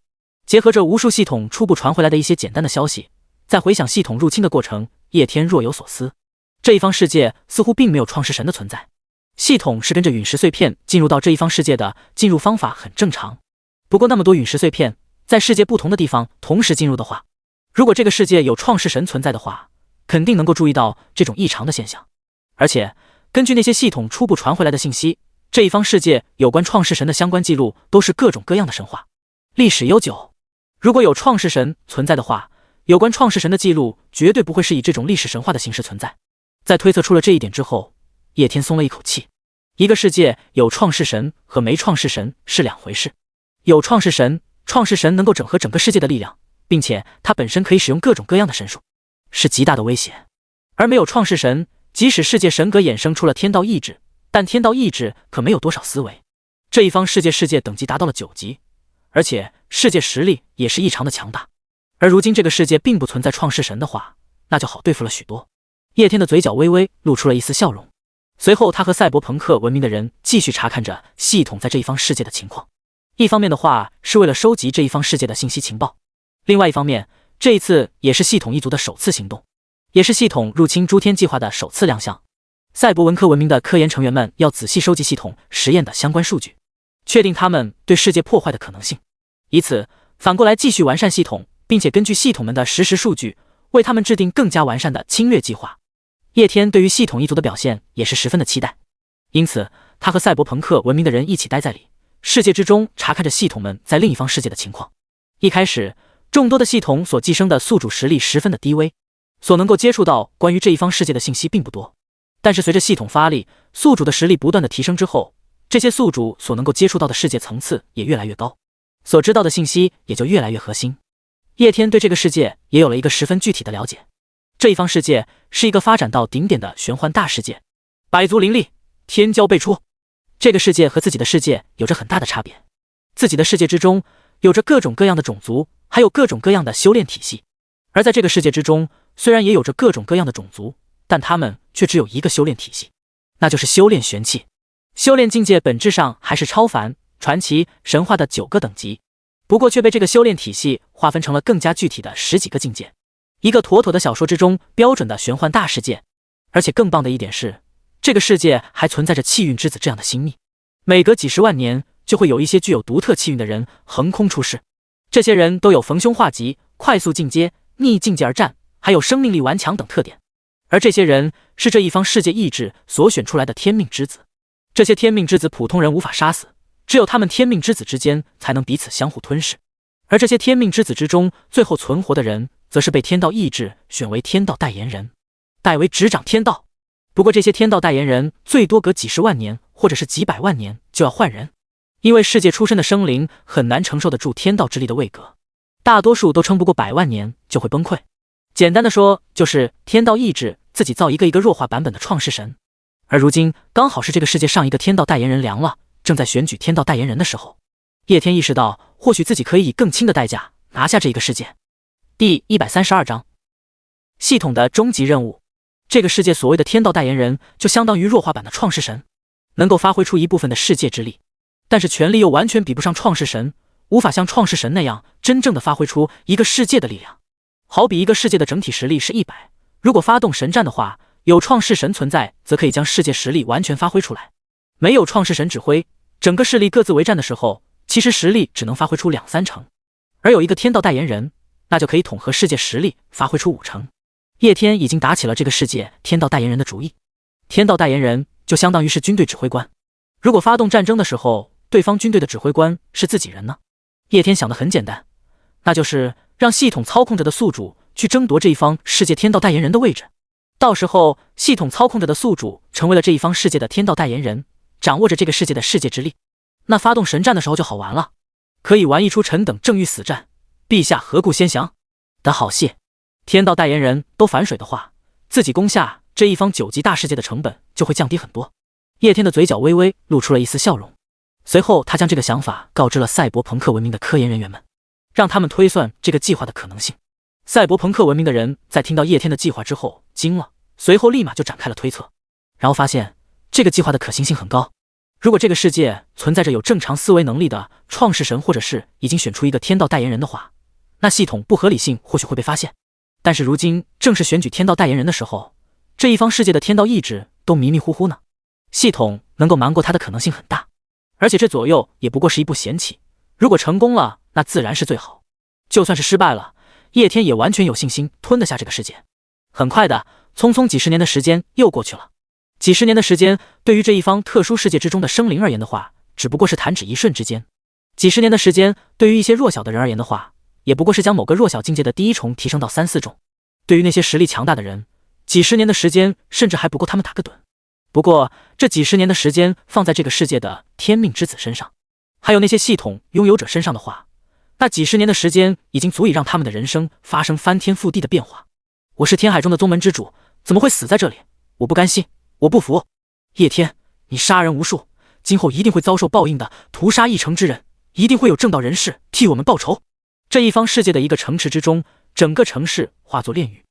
[SPEAKER 1] 结合着无数系统初步传回来的一些简单的消息，在回想系统入侵的过程，叶天若有所思。这一方世界似乎并没有创世神的存在，系统是跟着陨石碎片进入到这一方世界的，进入方法很正常。不过那么多陨石碎片在世界不同的地方同时进入的话，如果这个世界有创世神存在的话，肯定能够注意到这种异常的现象。而且根据那些系统初步传回来的信息，这一方世界有关创世神的相关记录都是各种各样的神话，历史悠久。如果有创世神存在的话，有关创世神的记录绝对不会是以这种历史神话的形式存在。在推测出了这一点之后，叶天松了一口气。一个世界有创世神和没创世神是两回事。有创世神，创世神能够整合整个世界的力量，并且它本身可以使用各种各样的神术，是极大的威胁。而没有创世神，即使世界神格衍生出了天道意志，但天道意志可没有多少思维。这一方世界等级达到了9级，而且世界实力也是异常的强大。而如今这个世界并不存在创世神的话，那就好对付了许多。叶天的嘴角微微露出了一丝笑容。随后他和赛博朋克文明的人继续查看着系统在这一方世界的情况。一方面的话是为了收集这一方世界的信息情报，另外一方面，这一次也是系统一族的首次行动，也是系统入侵诸天计划的首次亮相。赛博文科文明的科研成员们要仔细收集系统实验的相关数据，确定他们对世界破坏的可能性，以此反过来继续完善系统，并且根据系统们的实时数据为他们制定更加完善的侵略计划。叶天对于系统一族的表现也是十分的期待，因此他和赛博朋克文明的人一起待在里，世界之中查看着系统们在另一方世界的情况。一开始，众多的系统所寄生的宿主实力十分的低微，所能够接触到关于这一方世界的信息并不多。但是随着系统发力，宿主的实力不断的提升之后，这些宿主所能够接触到的世界层次也越来越高，所知道的信息也就越来越核心。叶天对这个世界也有了一个十分具体的了解。这一方世界是一个发展到顶点的玄幻大世界，百族林立，天骄辈出。这个世界和自己的世界有着很大的差别。自己的世界之中有着各种各样的种族，还有各种各样的修炼体系。而在这个世界之中，虽然也有着各种各样的种族，但他们却只有一个修炼体系，那就是修炼玄气。修炼境界本质上还是超凡、传奇、神话的9个等级，不过却被这个修炼体系划分成了更加具体的10几个境界，一个妥妥的小说之中标准的玄幻大世界。而且更棒的一点是，这个世界还存在着气运之子这样的新秘，每隔几十万年就会有一些具有独特气运的人横空出世。这些人都有逢凶化吉、快速进阶、逆境界而战，还有生命力顽强等特点。而这些人是这一方世界意志所选出来的天命之子。这些天命之子普通人无法杀死，只有他们天命之子之间才能彼此相互吞噬。而这些天命之子之中最后存活的人，则是被天道意志选为天道代言人，代为执掌天道。不过这些天道代言人最多隔几十万年或者是几百万年就要换人，因为世界出身的生灵很难承受得住天道之力的位格，大多数都撑不过100万年就会崩溃。简单的说，就是天道意志自己造一个一个弱化版本的创世神。而如今刚好是这个世界上一个天道代言人凉了，正在选举天道代言人的时候，叶天意识到或许自己可以以更轻的代价拿下这一个世界。第132章，系统的终极任务。这个世界所谓的天道代言人就相当于弱化版的创世神，能够发挥出一部分的世界之力，但是权力又完全比不上创世神，无法像创世神那样真正的发挥出一个世界的力量。好比一个世界的整体实力是100，如果发动神战的话，有创世神存在，则可以将世界实力完全发挥出来。没有创世神指挥，整个势力各自为战的时候，其实实力只能发挥出2-3成。而有一个天道代言人，那就可以统合世界实力，发挥出5成。叶天已经打起了这个世界天道代言人的主意。天道代言人就相当于是军队指挥官，如果发动战争的时候，对方军队的指挥官是自己人呢？叶天想得很简单，那就是让系统操控着的宿主去争夺这一方世界天道代言人的位置。到时候系统操控着的宿主成为了这一方世界的天道代言人，掌握着这个世界的世界之力，那发动神战的时候就好玩了，可以玩一出臣等正欲死战，陛下何故先降的好戏。天道代言人都反水的话，自己攻下这一方9级大世界的成本就会降低很多。叶天的嘴角微微露出了一丝笑容，随后他将这个想法告知了赛博朋克文明的科研人员们，让他们推算这个计划的可能性。赛博朋克文明的人在听到叶天的计划之后惊了，随后立马就展开了推测，然后发现这个计划的可行性很高。如果这个世界存在着有正常思维能力的创世神，或者是已经选出一个天道代言人的话，那系统不合理性或许会被发现。但是如今正是选举天道代言人的时候，这一方世界的天道意志都迷迷糊糊呢，系统能够瞒过他的可能性很大。而且这左右也不过是一步闲棋，如果成功了，那自然是最好；就算是失败了，叶天也完全有信心吞得下这个世界。很快的，匆匆几十年的时间又过去了。几十年的时间，对于这一方特殊世界之中的生灵而言的话，只不过是弹指一瞬之间；几十年的时间，对于一些弱小的人而言的话，也不过是将某个弱小境界的第1重提升到3-4重。对于那些实力强大的人，几十年的时间甚至还不够他们打个盹。不过这几十年的时间放在这个世界的天命之子身上，还有那些系统拥有者身上的话，那几十年的时间已经足以让他们的人生发生翻天覆地的变化。我是天海中的宗门之主，怎么会死在这里？我不甘心，我不服！叶天，你杀人无数，今后一定会遭受报应的。屠杀一城之人，一定会有正道人士替我们报仇。这一方世界的一个城池之中，整个城市化作炼狱，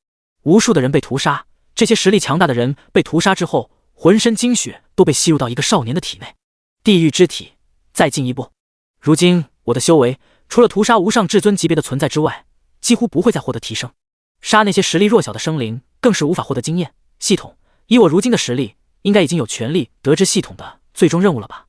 [SPEAKER 1] 无数的人被屠杀。这些实力强大的人被屠杀之后，浑身精血都被吸入到一个少年的体内。地狱之体，再进一步。如今我的修为，除了屠杀无上至尊级别的存在之外，几乎不会再获得提升。杀那些实力弱小的生灵，更是无法获得经验。系统，以我如今的实力，应该已经有权利得知系统的最终任务了吧？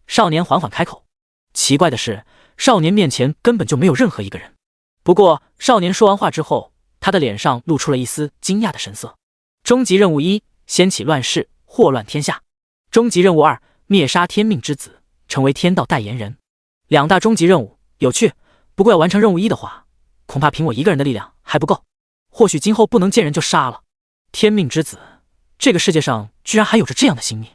[SPEAKER 1] 少年缓缓开口。奇怪的是，少年面前根本就没有任何一个人。不过少年说完话之后，他的脸上露出了一丝惊讶的神色。终极任务1，掀起乱世，祸乱天下。终极任务2，灭杀天命之子，成为天道代言人。2大终极任务有趣，不过要完成任务1的话，恐怕凭我一个人的力量还不够。或许今后不能见人就杀了。天命之子，这个世界上居然还有着这样的心命。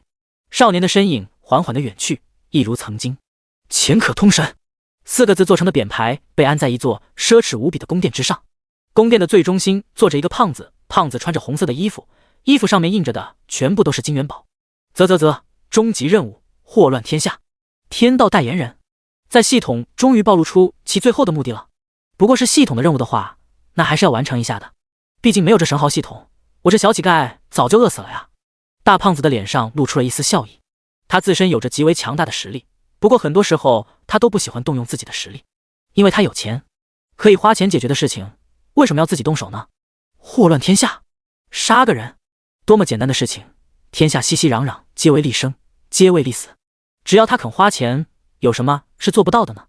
[SPEAKER 1] 少年的身影缓缓地远去，一如曾经。钱可通神4个字做成的匾牌被安在一座奢侈无比的宫殿之上。宫殿的最中心坐着一个胖子，胖子穿着红色的衣服，衣服上面印着的全部都是金元宝。终极任务祸乱天下。天道代言人在系统终于暴露出其最后的目的了。不过是系统的任务的话，那还是要完成一下的。毕竟没有这神豪系统，我这小乞丐早就饿死了呀。大胖子的脸上露出了一丝笑意。他自身有着极为强大的实力，不过很多时候他都不喜欢动用自己的实力，因为他有钱，可以花钱解决的事情，为什么要自己动手呢？祸乱天下，杀个人，多么简单的事情，天下熙熙攘攘，皆为利生，皆为利死。只要他肯花钱，有什么是做不到的呢？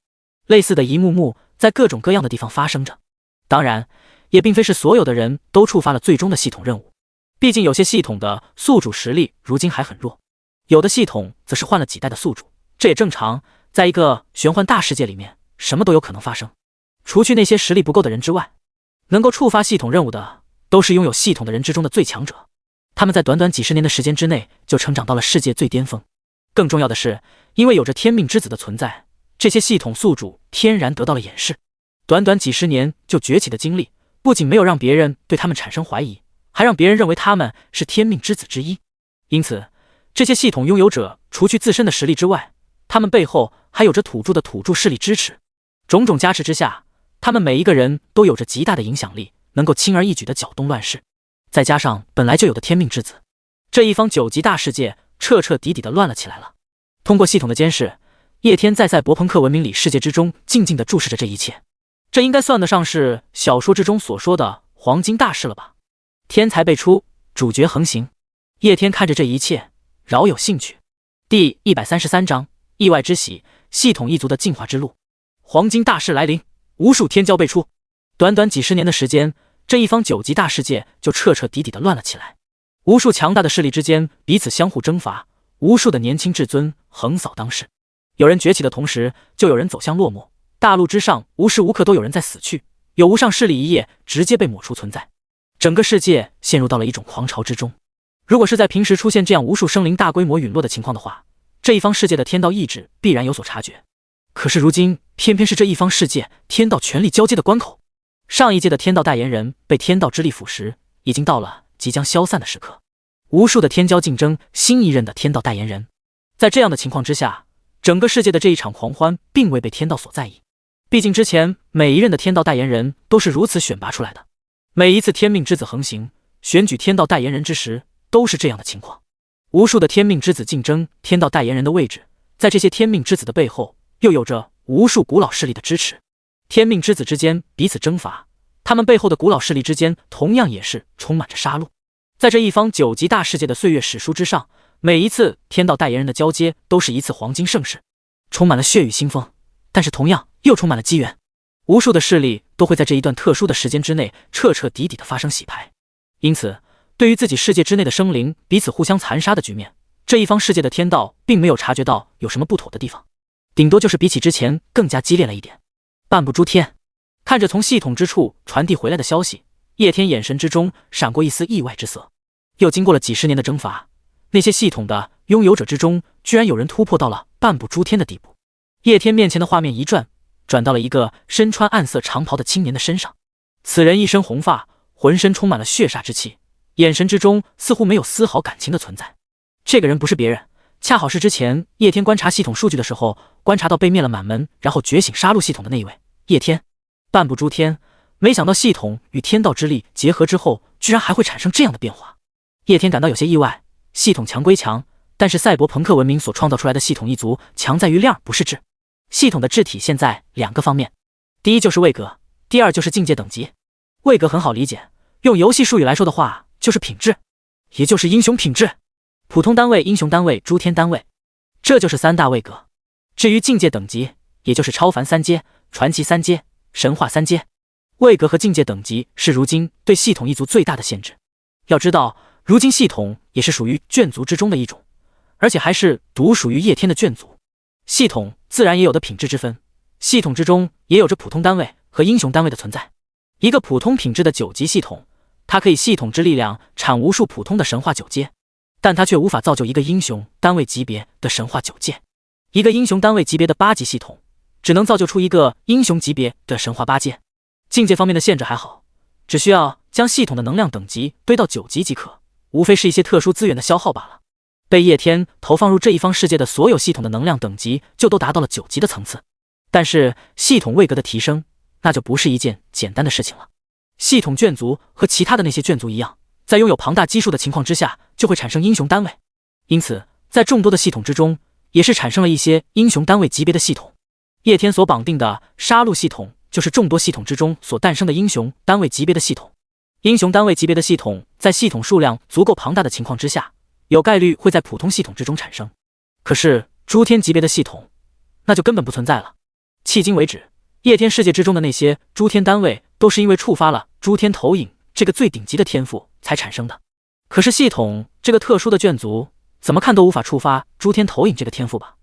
[SPEAKER 1] 类似的一幕幕在各种各样的地方发生着。当然，也并非是所有的人都触发了最终的系统任务，毕竟有些系统的宿主实力如今还很弱，有的系统则是换了几代的宿主，这也正常。在一个玄幻大世界里面，什么都有可能发生。除去那些实力不够的人之外，能够触发系统任务的都是拥有系统的人之中的最强者，他们在短短几十年的时间之内就成长到了世界最巅峰。更重要的是，因为有着天命之子的存在，这些系统宿主天然得到了掩饰。短短几十年就崛起的经历，不仅没有让别人对他们产生怀疑，还让别人认为他们是天命之子之一。因此，这些系统拥有者除去自身的实力之外，他们背后还有着土著的土著势力支持。种种加持之下，他们每一个人都有着极大的影响力，能够轻而易举地搅动乱世。再加上本来就有的天命之子，这一方9级大世界彻彻底底的乱了起来了。通过系统的监视，叶天在赛博朋克文明里世界之中静静地注视着这一切。这应该算得上是小说之中所说的黄金大事了吧？天才辈出，主角横行。叶天看着这一切，饶有兴趣。第133章意外之喜，系统一族的进化之路。黄金大事来临，无数天骄辈出。短短几十年的时间，这一方9级大世界就彻彻底底的乱了起来。无数强大的势力之间彼此相互征伐，无数的年轻至尊横扫当世。有人崛起的同时，就有人走向落寞。大陆之上无时无刻都有人在死去，有无上势力一夜直接被抹除存在。整个世界陷入到了一种狂潮之中。如果是在平时出现这样无数生灵大规模陨落的情况的话，这一方世界的天道意志必然有所察觉。可是如今偏偏是这一方世界天道权力交接的关口。上一届的天道代言人被天道之力腐蚀，已经到了即将消散的时刻。无数的天骄竞争新一任的天道代言人。在这样的情况之下，整个世界的这一场狂欢并未被天道所在意。毕竟之前每一任的天道代言人都是如此选拔出来的，每一次天命之子横行，选举天道代言人之时都是这样的情况。无数的天命之子竞争天道代言人的位置，在这些天命之子的背后，又有着无数古老势力的支持。天命之子之间彼此征伐，他们背后的古老势力之间同样也是充满着杀戮。在这一方9级大世界的岁月史书之上，每一次天道代言人的交接都是一次黄金盛世，充满了血雨腥风，但是同样又充满了机缘。无数的势力都会在这一段特殊的时间之内彻彻底底的发生洗牌。因此，对于自己世界之内的生灵彼此互相残杀的局面，这一方世界的天道并没有察觉到有什么不妥的地方，顶多就是比起之前更加激烈了一点。半步诸天，看着从系统之处传递回来的消息，叶天眼神之中闪过一丝意外之色。又经过了几十年的征伐，那些系统的拥有者之中，居然有人突破到了半步诸天的地步。叶天面前的画面一转，转到了一个身穿暗色长袍的青年的身上。此人一身红发，浑身充满了血煞之气，眼神之中似乎没有丝毫感情的存在。这个人不是别人，恰好是之前叶天观察系统数据的时候，观察到被灭了满门，然后觉醒杀戮系统的那一位叶天。半步诸天，没想到系统与天道之力结合之后，居然还会产生这样的变化。叶天感到有些意外。系统强归强，但是赛博朋克文明所创造出来的系统一族强在于量不是质。系统的质体现在2个方面，第一就是位格，第二就是境界等级。位格很好理解，用游戏术语来说的话就是品质，也就是英雄品质。普通单位、英雄单位、诸天单位，这就是3大位格。至于境界等级，也就是超凡3阶、传奇3阶、神话3阶。位格和境界等级是如今对系统一族最大的限制。要知道，如今系统也是属于眷族之中的一种，而且还是独属于叶天的眷族。系统自然也有的品质之分，系统之中也有着普通单位和英雄单位的存在。一个普通品质的9级系统，它可以系统之力量产无数普通的神话9阶，但它却无法造就一个英雄单位级别的神话9阶。一个英雄单位级别的8级系统，只能造就出一个英雄级别的神话8阶。境界方面的限制还好，只需要将系统的能量等级堆到9级即可，无非是一些特殊资源的消耗罢了。被叶天投放入这一方世界的所有系统的能量等级就都达到了9级的层次，但是系统位格的提升，那就不是一件简单的事情了。系统眷族和其他的那些眷族一样，在拥有庞大基数的情况之下，就会产生英雄单位，因此在众多的系统之中，也是产生了一些英雄单位级别的系统。叶天所绑定的杀戮系统，就是众多系统之中所诞生的英雄单位级别的系统。英雄单位级别的系统，在系统数量足够庞大的情况之下，有概率会在普通系统之中产生。可是诸天级别的系统，那就根本不存在了。迄今为止，叶天世界之中的那些诸天单位，都是因为触发了诸天投影这个最顶级的天赋才产生的。可是系统这个特殊的眷族，怎么看都无法触发诸天投影这个天赋吧？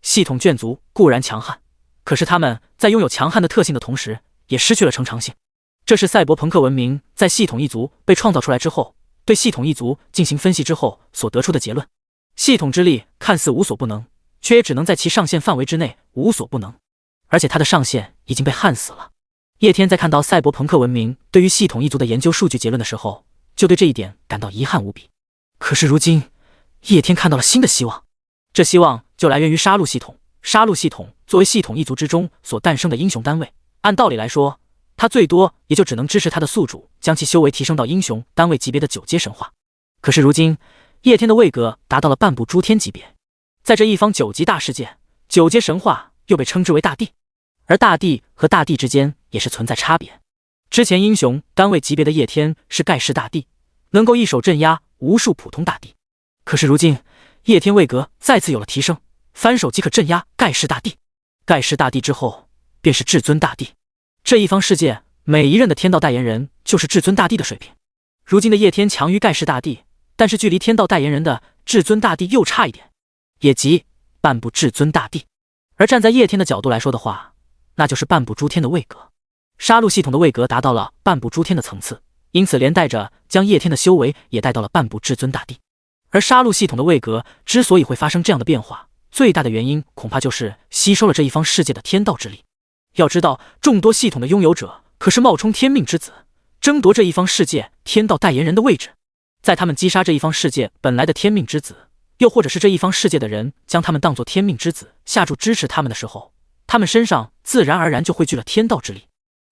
[SPEAKER 1] 系统眷族固然强悍，可是他们在拥有强悍的特性的同时，也失去了成长性。这是赛博朋克文明在系统一族被创造出来之后，对系统一族进行分析之后所得出的结论。系统之力看似无所不能，却也只能在其上限范围之内无所不能，而且它的上限已经被焊死了。叶天在看到赛博朋克文明对于系统一族的研究数据结论的时候，就对这一点感到遗憾无比。可是如今，叶天看到了新的希望，这希望就来源于杀戮系统。杀戮系统作为系统一族之中所诞生的英雄单位，按道理来说，它最多也就只能支持它的宿主将其修为提升到英雄单位级别的9阶神话。可是如今，叶天的位格达到了半步诸天级别，在这一方9级大世界，9阶神话又被称之为大地，而大地和大地之间也是存在差别。之前英雄单位级别的叶天是盖世大帝，能够一手镇压无数普通大帝。可是如今，叶天位格再次有了提升，翻手即可镇压盖世大帝。盖世大帝之后，便是至尊大帝。这一方世界每一任的天道代言人就是至尊大帝的水平。如今的叶天强于盖世大帝，但是距离天道代言人的至尊大帝又差一点，也即半步至尊大帝。而站在叶天的角度来说的话，那就是半步诸天的位格。杀戮系统的位格达到了半步诸天的层次，因此连带着将叶天的修为也带到了半步至尊大帝。而杀戮系统的位格之所以会发生这样的变化，最大的原因恐怕就是吸收了这一方世界的天道之力。要知道，众多系统的拥有者可是冒充天命之子，争夺这一方世界天道代言人的位置。在他们击杀这一方世界本来的天命之子，又或者是这一方世界的人将他们当作天命之子下注支持他们的时候，他们身上自然而然就汇聚了天道之力。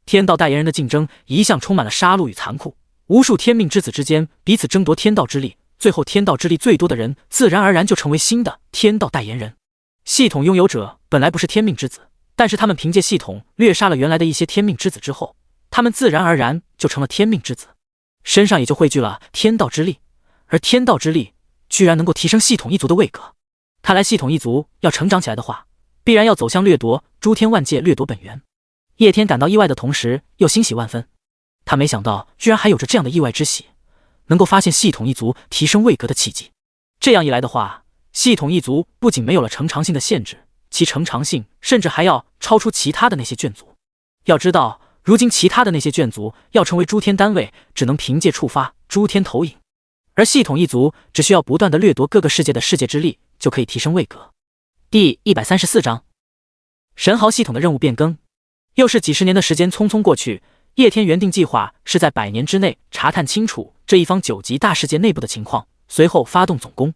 [SPEAKER 1] 天道代言人的竞争一向充满了杀戮与残酷，无数天命之子之间彼此争夺天道之力，最后天道之力最多的人自然而然就成为新的天道代言人。系统拥有者本来不是天命之子，但是他们凭借系统掠杀了原来的一些天命之子之后，他们自然而然就成了天命之子，身上也就汇聚了天道之力，而天道之力居然能够提升系统一族的位格。看来系统一族要成长起来的话，必然要走向掠夺诸天万界，掠夺本源。叶天感到意外的同时又欣喜万分，他没想到居然还有着这样的意外之喜，能够发现系统一族提升位格的契机。这样一来的话，系统一族不仅没有了成长性的限制，其成长性甚至还要超出其他的那些眷族。要知道，如今其他的那些眷族要成为诸天单位，只能凭借触发诸天投影，而系统一族只需要不断的掠夺各个世界的世界之力，就可以提升位格。第134章，神豪系统的任务变更。又是几十年的时间匆匆过去，叶天原定计划是在100年之内查探清楚这一方9级大世界内部的情况，随后发动总攻。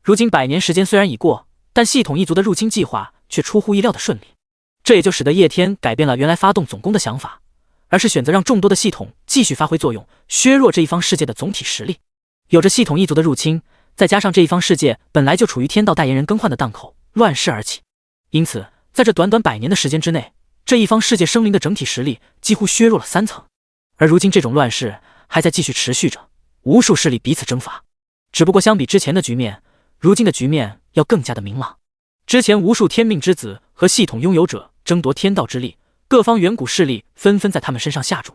[SPEAKER 1] 如今100年时间虽然已过，但系统一族的入侵计划却出乎意料的顺利，这也就使得叶天改变了原来发动总攻的想法，而是选择让众多的系统继续发挥作用，削弱这一方世界的总体实力。有着系统一族的入侵，再加上这一方世界本来就处于天道代言人更换的档口，乱世而起，因此在这短短100年的时间之内，这一方世界生灵的整体实力几乎削弱了3层。而如今这种乱世还在继续持续着，无数势力彼此征伐，只不过相比之前的局面，如今的局面要更加的明朗。之前无数天命之子和系统拥有者争夺天道之力，各方远古势力纷纷在他们身上下注。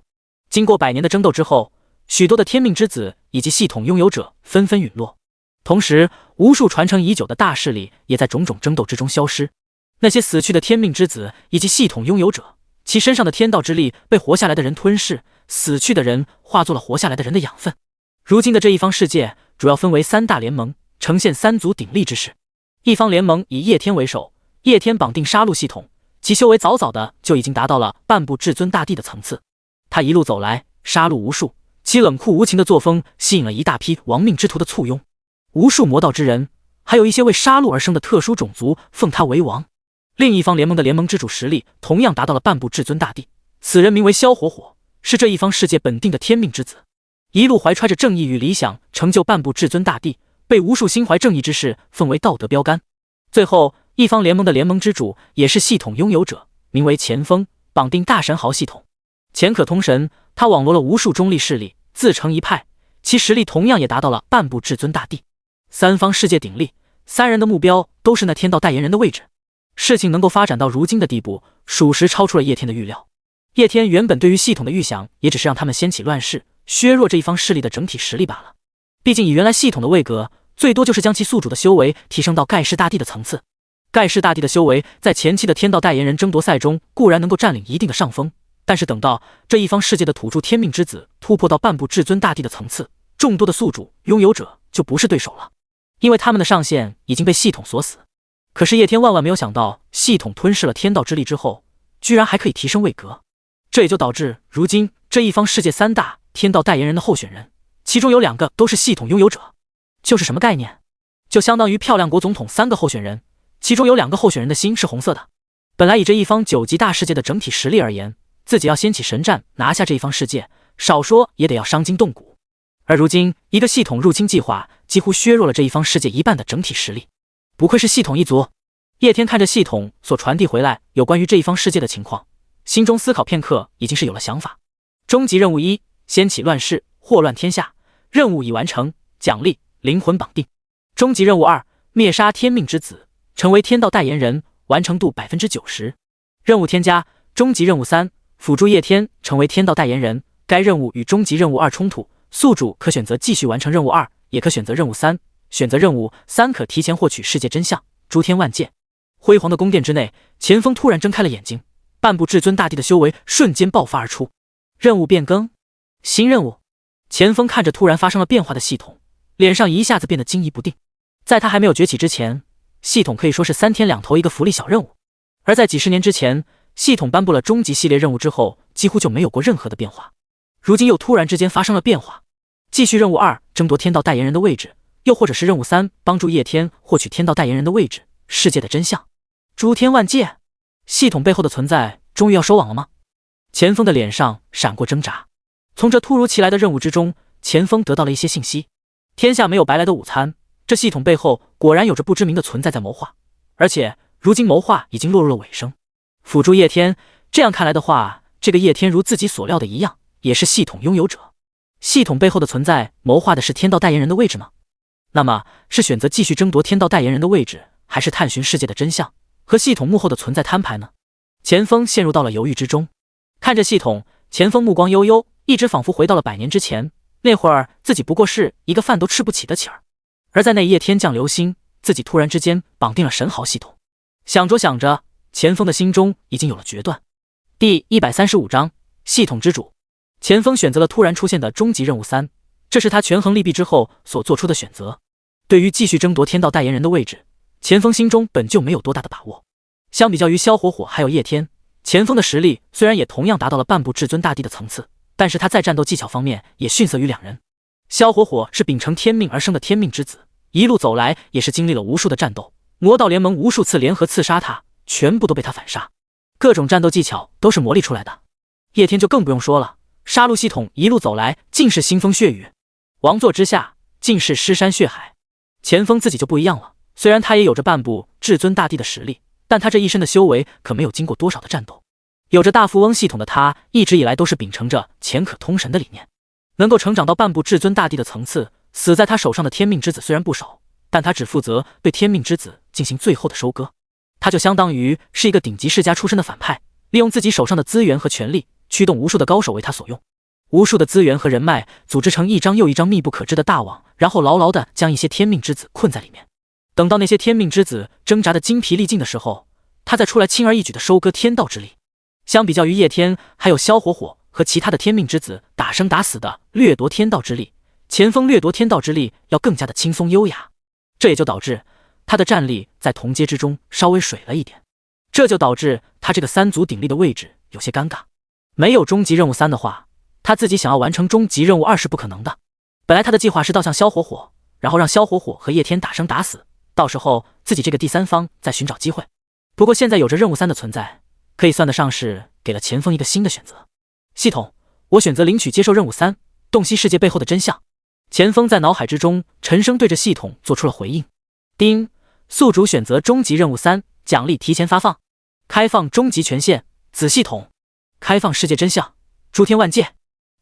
[SPEAKER 1] 经过100年的争斗之后，许多的天命之子以及系统拥有者纷纷陨落，同时无数传承已久的大势力也在种种争斗之中消失。那些死去的天命之子以及系统拥有者，其身上的天道之力被活下来的人吞噬，死去的人化作了活下来的人的养分。如今的这一方世界主要分为3大联盟，呈现3组鼎立之势。一方联盟以叶天为首，叶天绑定杀戮系统，其修为早早的就已经达到了半部至尊大帝的层次。他一路走来，杀戮无数，其冷酷无情的作风吸引了一大批亡命之徒的簇拥。无数魔道之人，还有一些为杀戮而生的特殊种族奉他为王。另一方联盟的联盟之主实力同样达到了半部至尊大帝，此人名为萧火火，是这一方世界本定的天命之子，一路怀揣着正义与理想，成就半部至尊大帝，被无数心怀正义之士奉为道德标杆。最后一方联盟的联盟之主也是系统拥有者，名为钱锋，绑定大神豪系统。钱可通神，他网罗了无数中立势力，自成一派，其实力同样也达到了半部至尊大帝。3方世界鼎立，3人的目标都是那天道代言人的位置。事情能够发展到如今的地步，属实超出了叶天的预料。叶天原本对于系统的预想，也只是让他们掀起乱世，削弱这一方势力的整体实力罢了。毕竟以原来系统的位格，最多就是将其宿主的修为提升到盖世大帝的层次。盖世大帝的修为在前期的天道代言人争夺赛中固然能够占领一定的上风，但是等到这一方世界的土著天命之子突破到半部至尊大帝的层次，众多的宿主拥有者就不是对手了，因为他们的上限已经被系统锁死。可是叶天万万没有想到，系统吞噬了天道之力之后，居然还可以提升位格。这也就导致如今这一方世界3大天道代言人的候选人，其中有2个都是系统拥有者。就是什么概念？就相当于漂亮国总统3个候选人，其中有2个候选人的心是红色的。本来以这一方9级大世界的整体实力而言，自己要掀起神战拿下这一方世界，少说也得要伤筋动骨。而如今一个系统入侵计划几乎削弱了这一方世界一半的整体实力。不愧是系统一族。叶天看着系统所传递回来有关于这一方世界的情况，心中思考片刻，已经是有了想法。终极任务1：掀起乱世，祸乱天下。任务已完成，奖励灵魂绑定。终极任务2：灭杀天命之子，成为天道代言人，完成度 90%。任务添加：终极任务3：辅助叶天成为天道代言人。该任务与终极任务2冲突，宿主可选择继续完成任务2，也可选择任务3。选择任务3可提前获取世界真相。诸天万界，辉煌的宫殿之内，钱锋突然睁开了眼睛，半部至尊大帝的修为瞬间爆发而出。任务变更，新任务。钱锋看着突然发生了变化的系统，脸上一下子变得惊疑不定。在他还没有崛起之前，系统可以说是3天2头一个福利小任务，而在几十年之前，系统颁布了终极系列任务之后，几乎就没有过任何的变化。如今又突然之间发生了变化，继续任务2争夺天道代言人的位置，又或者是任务3帮助叶天获取天道代言人的位置，世界的真相。诸天万界，系统背后的存在终于要收网了吗？钱锋的脸上闪过挣扎。从这突如其来的任务之中，钱锋得到了一些信息。天下没有白来的午餐，这系统背后果然有着不知名的存在在谋划，而且如今谋划已经落入了尾声。辅助叶天，这样看来的话，这个叶天如自己所料的一样，也是系统拥有者。系统背后的存在谋划的是天道代言人的位置吗？那么是选择继续争夺天道代言人的位置，还是探寻世界的真相，和系统幕后的存在摊牌呢？钱锋陷入到了犹豫之中。看着系统，钱锋目光悠悠，一直仿佛回到了100年之前，那会儿自己不过是一个饭都吃不起的乞儿。而在那一夜天降流星，自己突然之间绑定了神豪系统。想着想着，钱锋的心中已经有了决断。第135章系统之主。钱锋选择了突然出现的终极任务3，这是他权衡利弊之后所做出的选择。对于继续争夺天道代言人的位置，钱锋心中本就没有多大的把握。相比较于萧火火还有叶天，钱锋的实力虽然也同样达到了半部至尊大帝的层次，但是他在战斗技巧方面也逊色于2人。萧火火是秉承天命而生的天命之子，一路走来也是经历了无数的战斗，魔道联盟无数次联合刺杀他，全部都被他反杀，各种战斗技巧都是磨砺出来的。叶天就更不用说了，杀戮系统一路走来尽是腥风血雨，王座之下尽是尸山血海。钱锋自己就不一样了，虽然他也有着半部至尊大帝的实力，但他这一身的修为可没有经过多少的战斗。有着大富翁系统的他，一直以来都是秉承着钱可通神的理念，能够成长到半部至尊大帝的层次。死在他手上的天命之子虽然不少，但他只负责对天命之子进行最后的收割。他就相当于是一个顶级世家出身的反派，利用自己手上的资源和权力，驱动无数的高手为他所用，无数的资源和人脉组织成一张又一张密不可知的大网，然后牢牢地将一些天命之子困在里面。等到那些天命之子挣扎的精疲力尽的时候，他在出来轻而易举地收割天道之力。相比较于叶天还有萧火火和其他的天命之子打生打死的掠夺天道之力，钱锋掠夺天道之力要更加的轻松优雅，这也就导致他的战力在同阶之中稍微水了一点，这就导致他这个三足鼎立的位置有些尴尬。没有终极任务3的话，他自己想要完成终极任务2是不可能的。本来他的计划是倒向萧火火，然后让萧火火和叶天打生打死，到时候自己这个第三方再寻找机会。不过现在有着任务3的存在，可以算得上是给了钱锋一个新的选择。系统，我选择领取接受任务3，洞悉世界背后的真相。钱锋在脑海之中沉声对着系统做出了回应。丁，宿主选择终极任务3，奖励提前发放。开放终极权限，子系统。开放世界真相，诸天万界。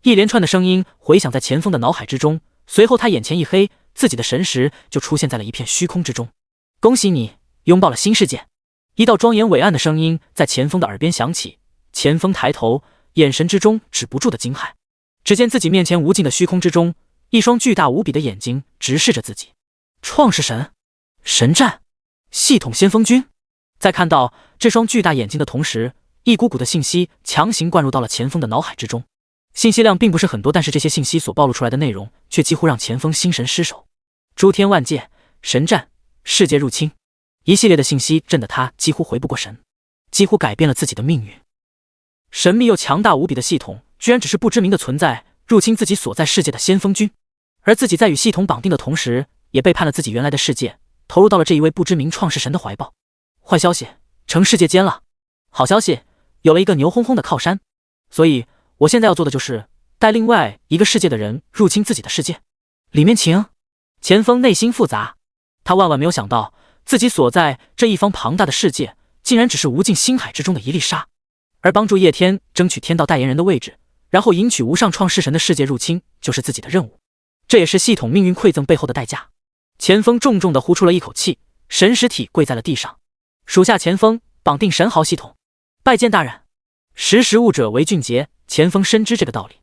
[SPEAKER 1] 一连串的声音回响在钱锋的脑海之中，随后他眼前一黑，自己的神识就出现在了一片虚空之中。恭喜你，拥抱了新世界。一道庄严伟岸的声音在钱锋的耳边响起，钱锋抬头，眼神之中止不住的惊骇。只见自己面前无尽的虚空之中，一双巨大无比的眼睛直视着自己。创世神、神战、系统先锋军。在看到这双巨大眼睛的同时，一股股的信息强行灌入到了钱锋的脑海之中。信息量并不是很多，但是这些信息所暴露出来的内容却几乎让钱锋心神失守。诸天万界、神战、世界入侵，一系列的信息震得他几乎回不过神，几乎改变了自己的命运。神秘又强大无比的系统居然只是不知名的存在，入侵自己所在世界的先锋军，而自己在与系统绑定的同时，也背叛了自己原来的世界，投入到了这一位不知名创世神的怀抱。坏消息，成世界间了。好消息，有了一个牛哄哄的靠山。所以我现在要做的就是带另外一个世界的人入侵自己的世界。里面请。钱锋内心复杂，他万万没有想到自己所在这一方庞大的世界竟然只是无尽星海之中的一粒沙，而帮助叶天争取天道代言人的位置，然后迎娶无上创世神的世界入侵就是自己的任务，这也是系统命运馈赠背后的代价。钱锋重重地呼出了一口气，神识体跪在了地上。属下钱锋绑定神豪系统，拜见大人。识时务者为俊杰，钱锋深知这个道理，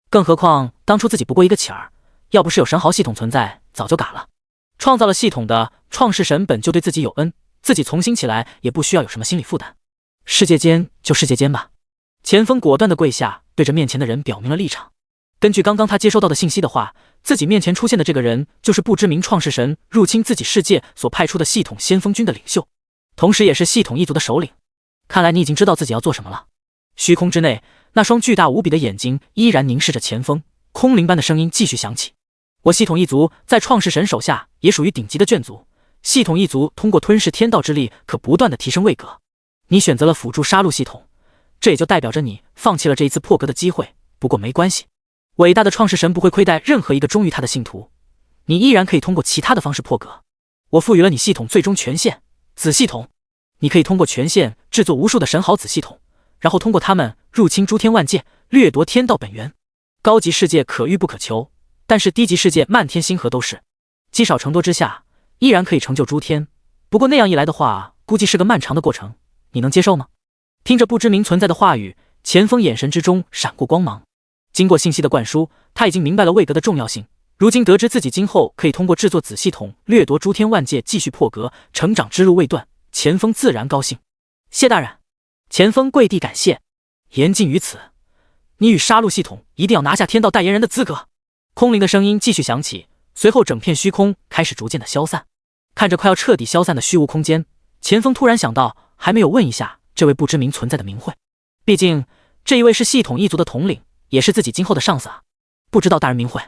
[SPEAKER 1] 更何况当初自己不过一个乞儿，要不是有神豪系统存在，早就嘎了。创造了系统的创世神本就对自己有恩，自己从新起来也不需要有什么心理负担。世界间就世界间吧。钱锋果断地跪下，对着面前的人表明了立场。根据刚刚他接收到的信息的话，自己面前出现的这个人就是不知名创世神入侵自己世界所派出的系统先锋军的领袖，同时也是系统一族的首领。看来你已经知道自己要做什么了。虚空之内，那双巨大无比的眼睛依然凝视着钱锋，空灵般的声音继续响起。我系统一族在创世神手下也属于顶级的眷族，系统一族通过吞噬天道之力可不断的提升位格。你选择了辅助杀戮系统，这也就代表着你放弃了这一次破格的机会。不过没关系，伟大的创世神不会亏待任何一个忠于他的信徒，你依然可以通过其他的方式破格。我赋予了你系统最终权限，子系统。你可以通过权限制作无数的神豪子系统，然后通过他们入侵诸天万界，掠夺天道本源。高级世界可遇不可求，但是低级世界漫天星河都是，积少成多之下，依然可以成就诸天。不过那样一来的话，估计是个漫长的过程，你能接受吗？听着不知名存在的话语，钱锋眼神之中闪过光芒。经过信息的灌输，他已经明白了位格的重要性。如今得知自己今后可以通过制作子系统掠夺诸天万界，继续破格，成长之路未断，钱锋自然高兴。谢大人。钱锋跪地感谢。言尽于此，你与杀戮系统一定要拿下天道代言人的资格。空灵的声音继续响起，随后整片虚空开始逐渐的消散。看着快要彻底消散的虚无空间，钱锋突然想到还没有问一下这位不知名存在的名讳，毕竟这一位是系统一族的统领，也是自己今后的上司啊。不知道大人名讳。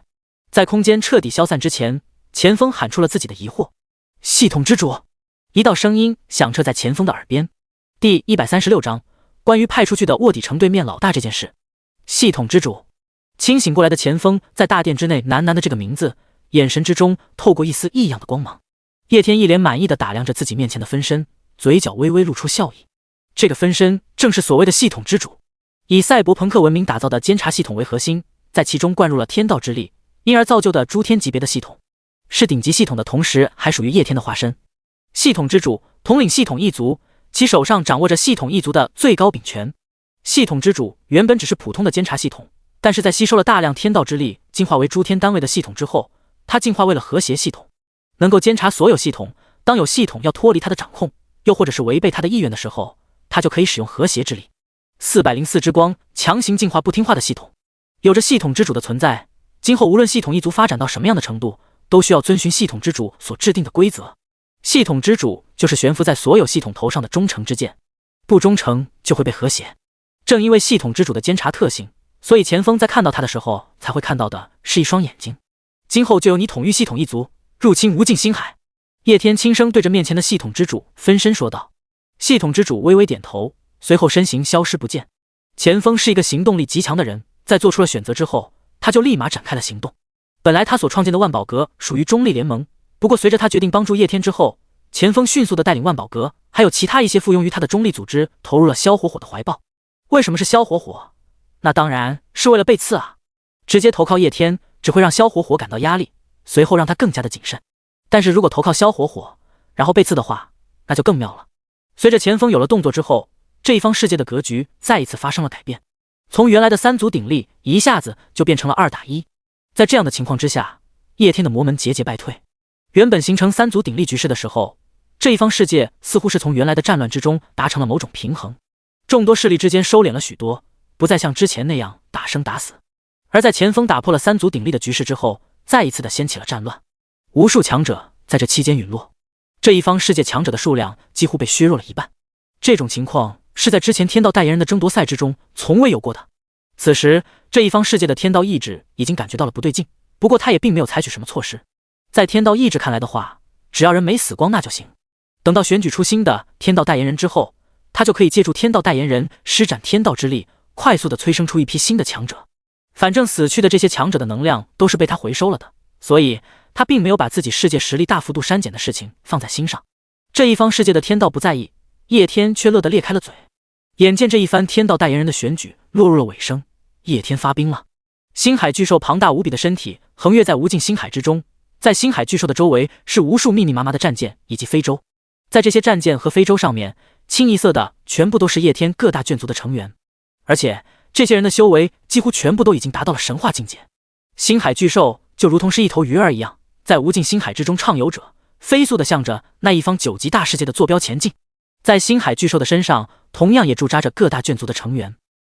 [SPEAKER 1] 在空间彻底消散之前，钱锋喊出了自己的疑惑。系统之主。一道声音响彻在钱锋的耳边。第136章，关于派出去的卧底城对面老大这件事。系统之主。清醒过来的钱锋在大殿之内喃喃的这个名字，眼神之中透过一丝异样的光芒。叶天一脸满意的打量着自己面前的分身，嘴角微微露出笑意。这个分身正是所谓的系统之主，以赛博朋克文明打造的监察系统为核心，在其中灌入了天道之力，因而造就的诸天级别的系统，是顶级系统的同时还属于叶天的化身。系统之主统领系统一族，其手上掌握着系统一族的最高秉权。系统之主原本只是普通的监察系统，但是在吸收了大量天道之力进化为诸天单位的系统之后，他进化为了和谐系统，能够监察所有系统。当有系统要脱离他的掌控，又或者是违背他的意愿的时候，他就可以使用和谐之力。404之光强行净化不听话的系统。有着系统之主的存在，今后无论系统一族发展到什么样的程度，都需要遵循系统之主所制定的规则。系统之主就是悬浮在所有系统头上的忠诚之剑，不忠诚就会被和谐。正因为系统之主的监察特性，所以钱枫在看到他的时候才会看到的是一双眼睛。今后就由你统御系统一族，入侵无尽星海。叶天轻声对着面前的系统之主分身说道。系统之主微微点头，随后身形消失不见。钱枫是一个行动力极强的人，在做出了选择之后，他就立马展开了行动。本来他所创建的万宝阁属于中立联盟，不过随着他决定帮助叶天之后，钱枫迅速地带领万宝阁还有其他一些附庸于他的中立组织投入了萧火火的怀抱。为什么是萧火火？那当然是为了背刺啊！直接投靠叶天只会让萧火火感到压力，随后让他更加的谨慎。但是如果投靠萧火火，然后背刺的话，那就更妙了。随着钱枫有了动作之后，这一方世界的格局再一次发生了改变，从原来的3足鼎立一下子就变成了2打1。在这样的情况之下，叶天的魔门节节败退。原本形成3足鼎立局势的时候，这一方世界似乎是从原来的战乱之中达成了某种平衡，众多势力之间收敛了许多，不再像之前那样打生打死。而在钱枫打破了3足鼎立的局势之后，再一次的掀起了战乱，无数强者在这期间陨落，这一方世界强者的数量几乎被削弱了一半。这种情况是在之前天道代言人的争夺赛之中从未有过的。此时这一方世界的天道意志已经感觉到了不对劲，不过他也并没有采取什么措施。在天道意志看来的话，只要人没死光那就行。等到选举出新的天道代言人之后，他就可以借助天道代言人施展天道之力，快速的催生出一批新的强者。反正死去的这些强者的能量都是被他回收了的，所以他并没有把自己世界实力大幅度删减的事情放在心上。这一方世界的天道不在意，叶天却乐得裂开了嘴。眼见这一番天道代言人的选举落入了尾声，叶天发兵了。星海巨兽庞大无比的身体横越在无尽星海之中，在星海巨兽的周围是无数密密麻麻的战舰以及非洲，在这些战舰和非洲上面，清一色的全部都是叶天各大眷族的成员，而且这些人的修为几乎全部都已经达到了神话境界。星海巨兽就如同是一头鱼儿一样，在无尽星海之中畅游着，飞速的向着那一方9级大世界的坐标前进。在星海巨兽的身上同样也驻扎着各大眷族的成员。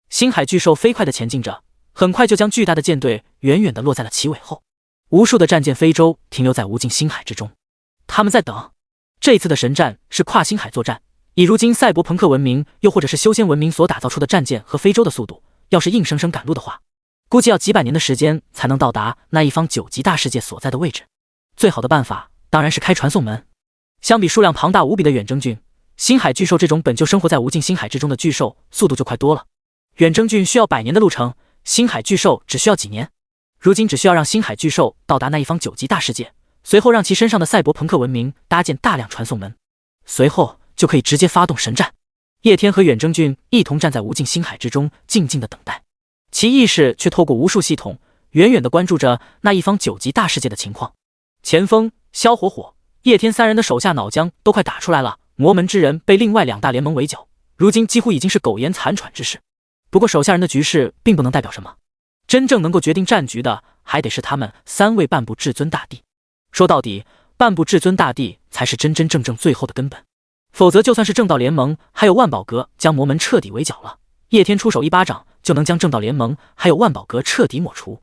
[SPEAKER 1] 星海巨兽飞快的前进着，很快就将巨大的舰队远远的落在了其尾后。无数的战舰非洲停留在无尽星海之中，他们在等。这一次的神战是跨星海作战，以如今赛博朋克文明又或者是修仙文明所打造出的战舰和非洲的速度，要是硬生生赶路的话，估计要几百年的时间才能到达那一方9级大世界所在的位置。最好的办法当然是开传送门。相比数量庞大无比的远征军，星海巨兽这种本就生活在无尽星海之中的巨兽速度就快多了。远征军需要100年的路程，星海巨兽只需要几年。如今只需要让星海巨兽到达那一方9级大世界，随后让其身上的赛博朋克文明搭建大量传送门，随后就可以直接发动神战。叶天和远征军一同站在无尽星海之中，静静的等待，其意识却透过无数系统远远的关注着那一方9级大世界的情况。钱枫、萧火火、叶天3人的手下脑浆都快打出来了，魔门之人被另外2大联盟围剿，如今几乎已经是苟延残喘之势。不过手下人的局势并不能代表什么，真正能够决定战局的还得是他们3位半部至尊大帝。说到底，半部至尊大帝才是真真正正最后的根本，否则就算是正道联盟还有万宝阁将魔门彻底围剿了，叶天出手一巴掌就能将正道联盟还有万宝阁彻底抹除。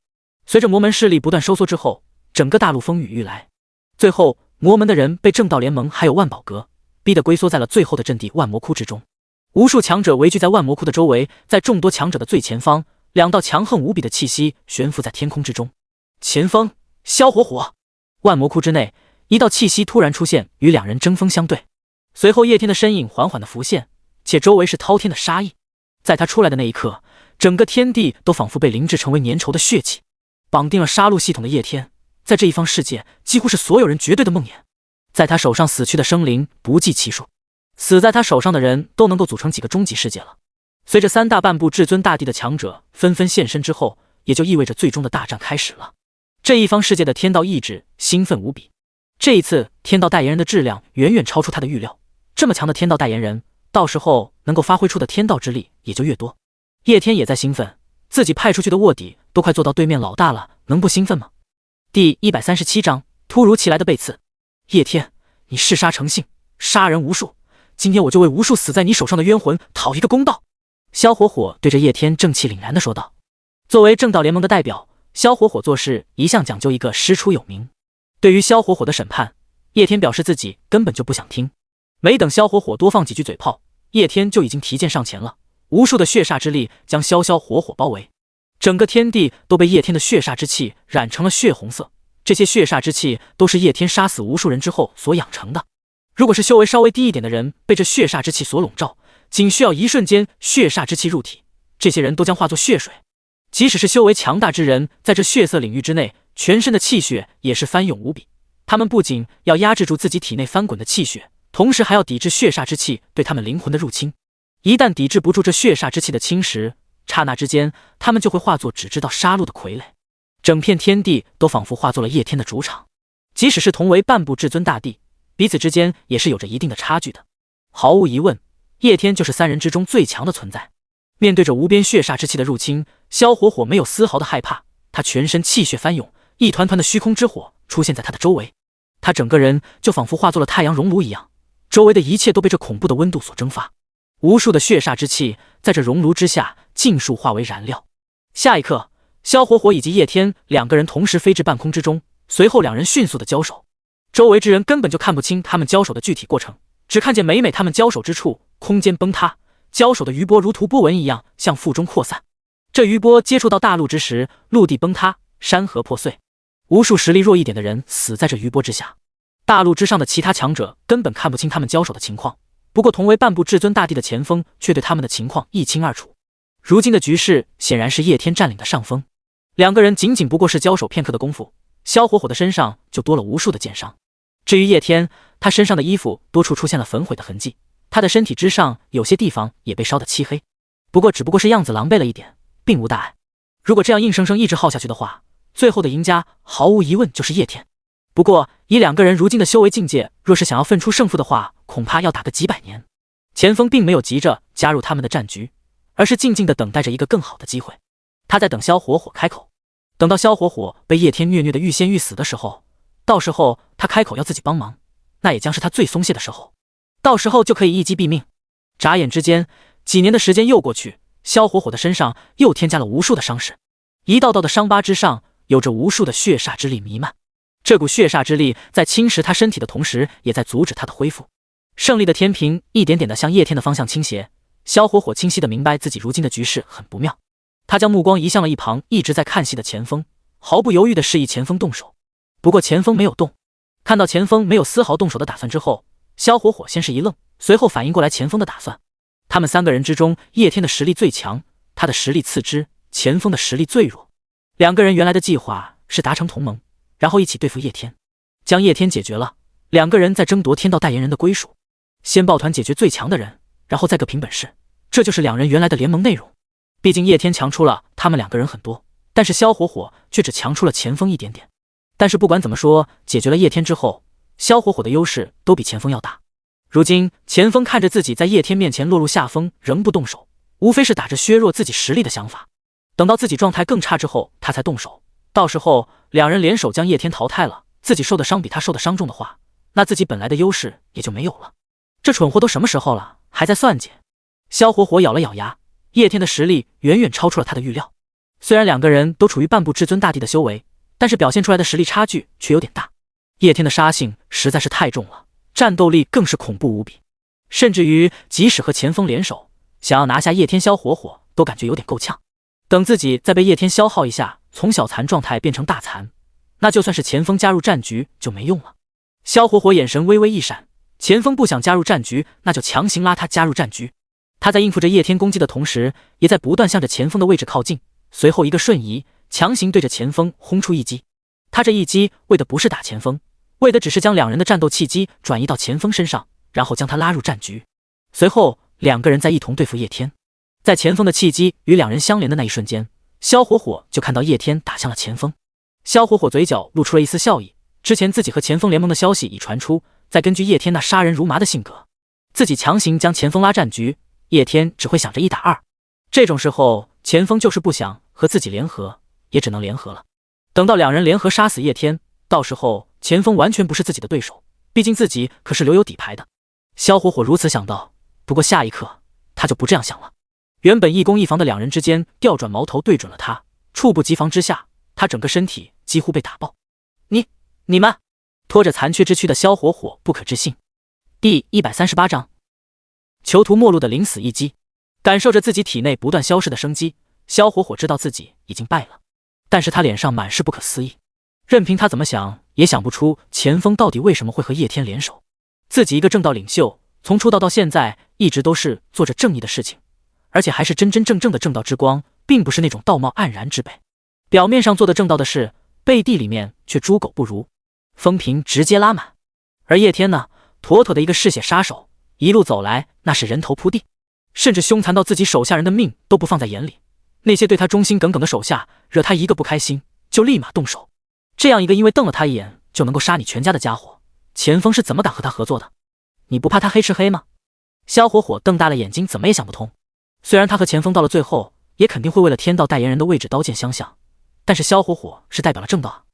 [SPEAKER 1] 随着魔门势力不断收缩之后，整个大陆风雨欲来，最后魔门的人被正道联盟还有万宝阁逼得龟缩在了最后的阵地万魔窟之中。无数强者围聚在万魔窟的周围，在众多强者的最前方，2道强横无比的气息悬浮在天空之中。钱枫、萧火火。万魔窟之内，一道气息突然出现，与2人针锋相对。随后叶天的身影缓缓的浮现，且周围是滔天的杀意。在他出来的那一刻，整个天地都仿佛被凝滞成为粘稠的血气。绑定了杀戮系统的叶天，在这一方世界几乎是所有人绝对的梦魇。在他手上死去的生灵不计其数，死在他手上的人都能够组成几个终极世界了。随着3大半部至尊大帝的强者纷纷现身之后，也就意味着最终的大战开始了。这一方世界的天道意志兴奋无比，这一次天道代言人的质量远远超出他的预料，这么强的天道代言人，到时候能够发挥出的天道之力也就越多。叶天也在兴奋，自己派出去的卧底都快做到对面老大了，能不兴奋吗？第137章突如其来的背刺。叶天，你嗜杀成性，杀人无数，今天我就为无数死在你手上的冤魂讨一个公道。萧火火对着叶天正气凛然地说道。作为正道联盟的代表，萧火火做事一向讲究一个师出有名。对于萧火火的审判，叶天表示自己根本就不想听。没等萧火火多放几句嘴炮，叶天就已经提剑上前了，无数的血煞之力将萧火火包围，整个天地都被叶天的血煞之气染成了血红色。这些血煞之气都是叶天杀死无数人之后所养成的。如果是修为稍微低一点的人被这血煞之气所笼罩，仅需要一瞬间血煞之气入体，这些人都将化作血水。即使是修为强大之人，在这血色领域之内，全身的气血也是翻涌无比。他们不仅要压制住自己体内翻滚的气血，同时还要抵制血煞之气对他们灵魂的入侵。一旦抵制不住这血煞之气的侵蚀，刹那之间，他们就会化作只知道杀戮的傀儡。整片天地都仿佛化作了叶天的主场。即使是同为半部至尊大帝，彼此之间也是有着一定的差距的。毫无疑问，叶天就是三人之中最强的存在。面对着无边血煞之气的入侵，萧火火没有丝毫的害怕，他全身气血翻涌，一团团的虚空之火出现在他的周围，他整个人就仿佛化作了太阳熔炉一样，周围的一切都被这恐怖的温度所蒸发，无数的血煞之气在这熔炉之下尽数化为燃料。下一刻，萧火火以及叶天两个人同时飞至半空之中，随后两人迅速的交手，周围之人根本就看不清他们交手的具体过程，只看见每他们交手之处，空间崩塌，交手的余波如图波纹一样向腹中扩散。这余波接触到大陆之时，陆地崩塌，山河破碎，无数实力弱一点的人死在这余波之下。大陆之上的其他强者根本看不清他们交手的情况，不过同为半部至尊大帝的前锋却对他们的情况一清二楚。如今的局势显然是叶天占领的上风，两个人仅不过是交手片刻的功夫，萧火火的身上就多了无数的剑伤。至于叶天，他身上的衣服多处出现了焚毁的痕迹，他的身体之上有些地方也被烧得漆黑，只不过是样子狼狈了一点，并无大碍。如果这样硬生生一直耗下去的话，最后的赢家毫无疑问就是叶天。不过以两个人如今的修为境界，若是想要分出胜负的话，恐怕要打个几百年。前锋并没有急着加入他们的战局，而是静静地等待着一个更好的机会。他在等萧火火开口，等到萧火火被叶天虐得欲仙欲死的时候，到时候他开口要自己帮忙，那也将是他最松懈的时候，到时候就可以一击毙命。眨眼之间，几年的时间又过去，萧火火的身上又添加了无数的伤势，一道道的伤疤之上有着无数的血煞之力弥漫。这股血煞之力在侵蚀他身体的同时，也在阻止他的恢复。胜利的天平一点点地向叶天的方向倾斜，萧火火清晰地明白自己如今的局势很不妙，他将目光移向了一旁一直在看戏的前锋，毫不犹豫地示意前锋动手。不过前锋没有动，看到前锋没有丝毫动手的打算之后，萧火火先是一愣，随后反应过来前锋的打算。他们三个人之中，叶天的实力最强，他的实力次之，前锋的实力最弱。两个人原来的计划是达成同盟，然后一起对付叶天，将叶天解决了，两个人再争夺天道代言人的归属，先抱团解决最强的人，然后再各凭本事，这就是两人原来的联盟内容。毕竟叶天强出了他们两个人很多，但是萧火火却只强出了前锋一点点。但是不管怎么说，解决了叶天之后，萧火火的优势都比前锋要大。如今前锋看着自己在叶天面前落入下风，仍不动手，无非是打着削弱自己实力的想法。等到自己状态更差之后，他才动手。到时候两人联手将叶天淘汰了，自己受的伤比他受的伤重的话，那自己本来的优势也就没有了。这蠢货都什么时候了，还在算计？萧火火咬了咬牙，叶天的实力远远超出了他的预料。虽然两个人都处于半部至尊大帝的修为，但是表现出来的实力差距却有点大。叶天的杀性实在是太重了，战斗力更是恐怖无比，甚至于即使和前锋联手，想要拿下叶天，萧火火都感觉有点够呛。等自己再被叶天消耗一下，从小残状态变成大残，那就算是前锋加入战局就没用了。萧火火眼神微微一闪，前锋不想加入战局，那就强行拉他加入战局。他在应付着叶天攻击的同时，也在不断向着前锋的位置靠近，随后一个瞬移，强行对着前锋轰出一击。他这一击为的不是打前锋，为的只是将两人的战斗契机转移到前锋身上，然后将他拉入战局。随后两个人再一同对付叶天。在前锋的契机与两人相连的那一瞬间，萧火火就看到叶天打向了前锋。萧火火嘴角露出了一丝笑意，之前自己和前锋联盟的消息已传出，再根据叶天那杀人如麻的性格，自己强行将前锋拉战局，叶天只会想着一打二。这种时候前锋就是不想和自己联合，也只能联合了。等到两人联合杀死叶天，到时候前锋完全不是自己的对手，毕竟自己可是留有底牌的。萧火火如此想到，不过下一刻他就不这样想了。原本一攻一防的两人之间调转矛头对准了他，猝不及防之下，他整个身体几乎被打爆。你们！拖着残缺之躯的萧火火不可置信。第138章，囚徒末路的临死一击。感受着自己体内不断消失的生机，萧火火知道自己已经败了，但是他脸上满是不可思议。任凭他怎么想，也想不出钱锋到底为什么会和叶天联手。自己一个正道领袖，从出道到现在一直都是做着正义的事情，而且还是真真正正的正道之光，并不是那种道貌岸然之辈。表面上做的正道的事，背地里面却猪狗不如，风评直接拉满。而叶天呢，妥妥的一个嗜血杀手，一路走来那是人头铺地，甚至凶残到自己手下人的命都不放在眼里。那些对他忠心耿耿的手下，惹他一个不开心就立马动手。这样一个因为瞪了他一眼就能够杀你全家的家伙，钱锋是怎么敢和他合作的？你不怕他黑吃黑吗？萧火火瞪大了眼睛，怎么也想不通。虽然他和钱锋到了最后也肯定会为了天道代言人的位置刀剑相向，但是萧火火是代表了正道啊。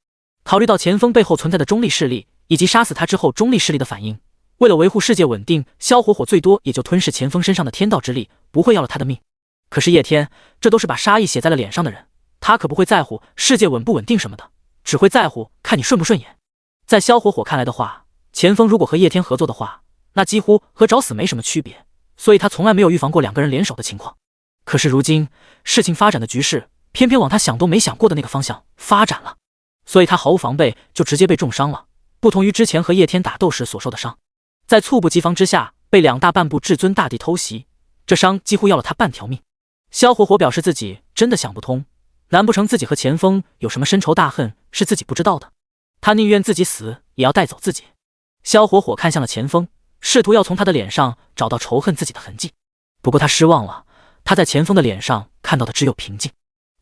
[SPEAKER 1] 考虑到钱锋背后存在的中立势力，以及杀死他之后中立势力的反应，为了维护世界稳定，萧火火最多也就吞噬钱锋身上的天道之力，不会要了他的命。可是叶天，这都是把杀意写在了脸上的人，他可不会在乎世界稳不稳定什么的，只会在乎看你顺不顺眼。在萧火火看来的话，钱锋如果和叶天合作的话，那几乎和找死没什么区别，所以他从来没有预防过两个人联手的情况。可是如今事情发展的局势偏偏往他想都没想过的那个方向发展了，所以他毫无防备就直接被重伤了，不同于之前和叶天打斗时所受的伤。在猝不及防之下被两大半部至尊大帝偷袭，这伤几乎要了他半条命。萧火火表示自己真的想不通，难不成自己和钱锋有什么深仇大恨是自己不知道的？他宁愿自己死也要带走自己。萧火火看向了钱锋，试图要从他的脸上找到仇恨自己的痕迹，不过他失望了，他在钱锋的脸上看到的只有平静。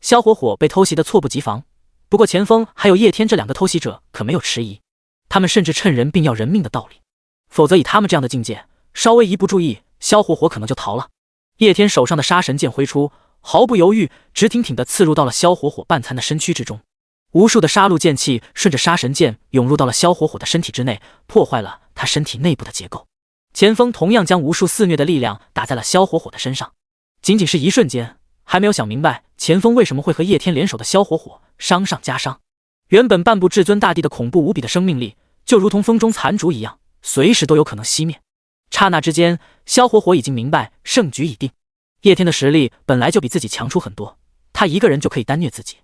[SPEAKER 1] 萧火火被偷袭的猝不及防，不过钱锋还有叶天这两个偷袭者可没有迟疑，他们甚至趁人并要人命的道理，否则以他们这样的境界，稍微一不注意，萧火火可能就逃了。叶天手上的杀神剑挥出，毫不犹豫，直挺挺地刺入到了萧火火半残的身躯之中。无数的杀戮剑气顺着杀神剑涌入到了萧火火的身体之内，破坏了他身体内部的结构。钱锋同样将无数肆虐的力量打在了萧火火的身上。仅仅是一瞬间，还没有想明白钱锋为什么会和叶天联手的萧火火伤上加伤。原本半部至尊大帝的恐怖无比的生命力，就如同风中残烛一样，随时都有可能熄灭。刹那之间，萧火火已经明白胜局已定。叶天的实力本来就比自己强出很多，他一个人就可以单虐自己。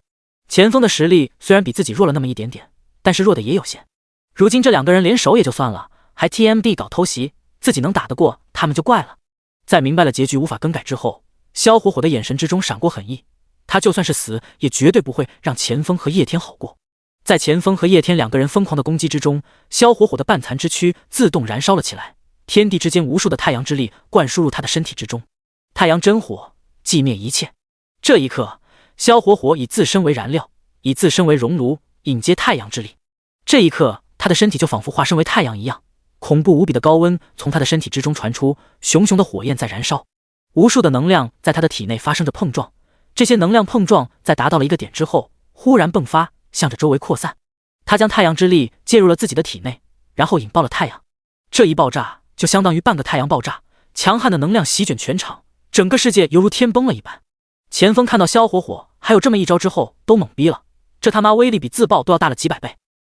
[SPEAKER 1] 钱锋的实力虽然比自己弱了那么一点点，但是弱的也有限。如今这两个人联手也就算了，还 TMD 搞偷袭，自己能打得过他们就怪了。在明白了结局无法更改之后，萧火火的眼神之中闪过狠意，他就算是死也绝对不会让钱锋和叶天好过。在钱锋和叶天两个人疯狂的攻击之中，萧火火的半残之躯自动燃烧了起来，天地之间无数的太阳之力灌输入他的身体之中，太阳真火寂灭一切。这一刻，萧火火以自身为燃料，以自身为熔炉，引接太阳之力。这一刻，他的身体就仿佛化身为太阳一样，恐怖无比的高温从他的身体之中传出，熊熊的火焰在燃烧，无数的能量在他的体内发生着碰撞。这些能量碰撞在达到了一个点之后，忽然迸发，向着周围扩散。他将太阳之力介入了自己的体内，然后引爆了太阳。这一爆炸就相当于半个太阳爆炸，强悍的能量席卷全场，整个世界犹如天崩了一般。钱锋看到萧火火还有这么一招之后都懵逼了，这他妈威力比自爆都要大了几百倍。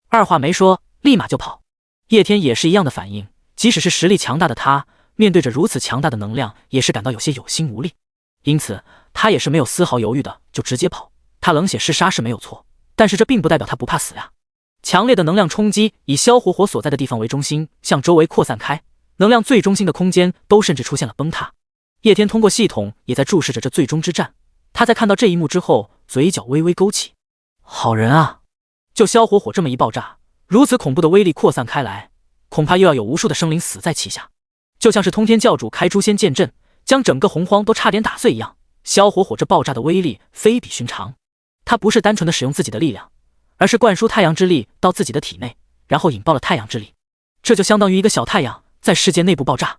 [SPEAKER 1] 二话没说，立马就跑。叶天也是一样的反应，即使是实力强大的他，面对着如此强大的能量，也是感到有些有心无力。因此他也是没有丝毫犹豫的就直接跑。他冷血嗜杀是没有错，但是这并不代表他不怕死呀。强烈的能量冲击以萧火火所在的地方为中心，向周围扩散开，能量最中心的空间都甚至出现了崩塌。叶天通过系统也在注视着这最终之战，他在看到这一幕之后，嘴角微微勾起。好人啊！就萧火火这么一爆炸，如此恐怖的威力扩散开来，恐怕又要有无数的生灵死在其下，就像是通天教主开诛仙剑阵，将整个洪荒都差点打碎一样。萧火火这爆炸的威力非比寻常，他不是单纯的使用自己的力量，而是灌输太阳之力到自己的体内，然后引爆了太阳之力。这就相当于一个小太阳在世界内部爆炸，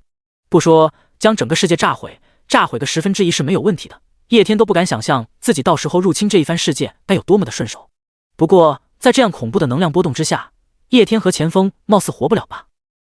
[SPEAKER 1] 不说将整个世界炸毁，炸毁个1/10是没有问题的。叶天都不敢想象自己到时候入侵这一番世界该有多么的顺手。不过在这样恐怖的能量波动之下，叶天和钱锋貌似活不了吧。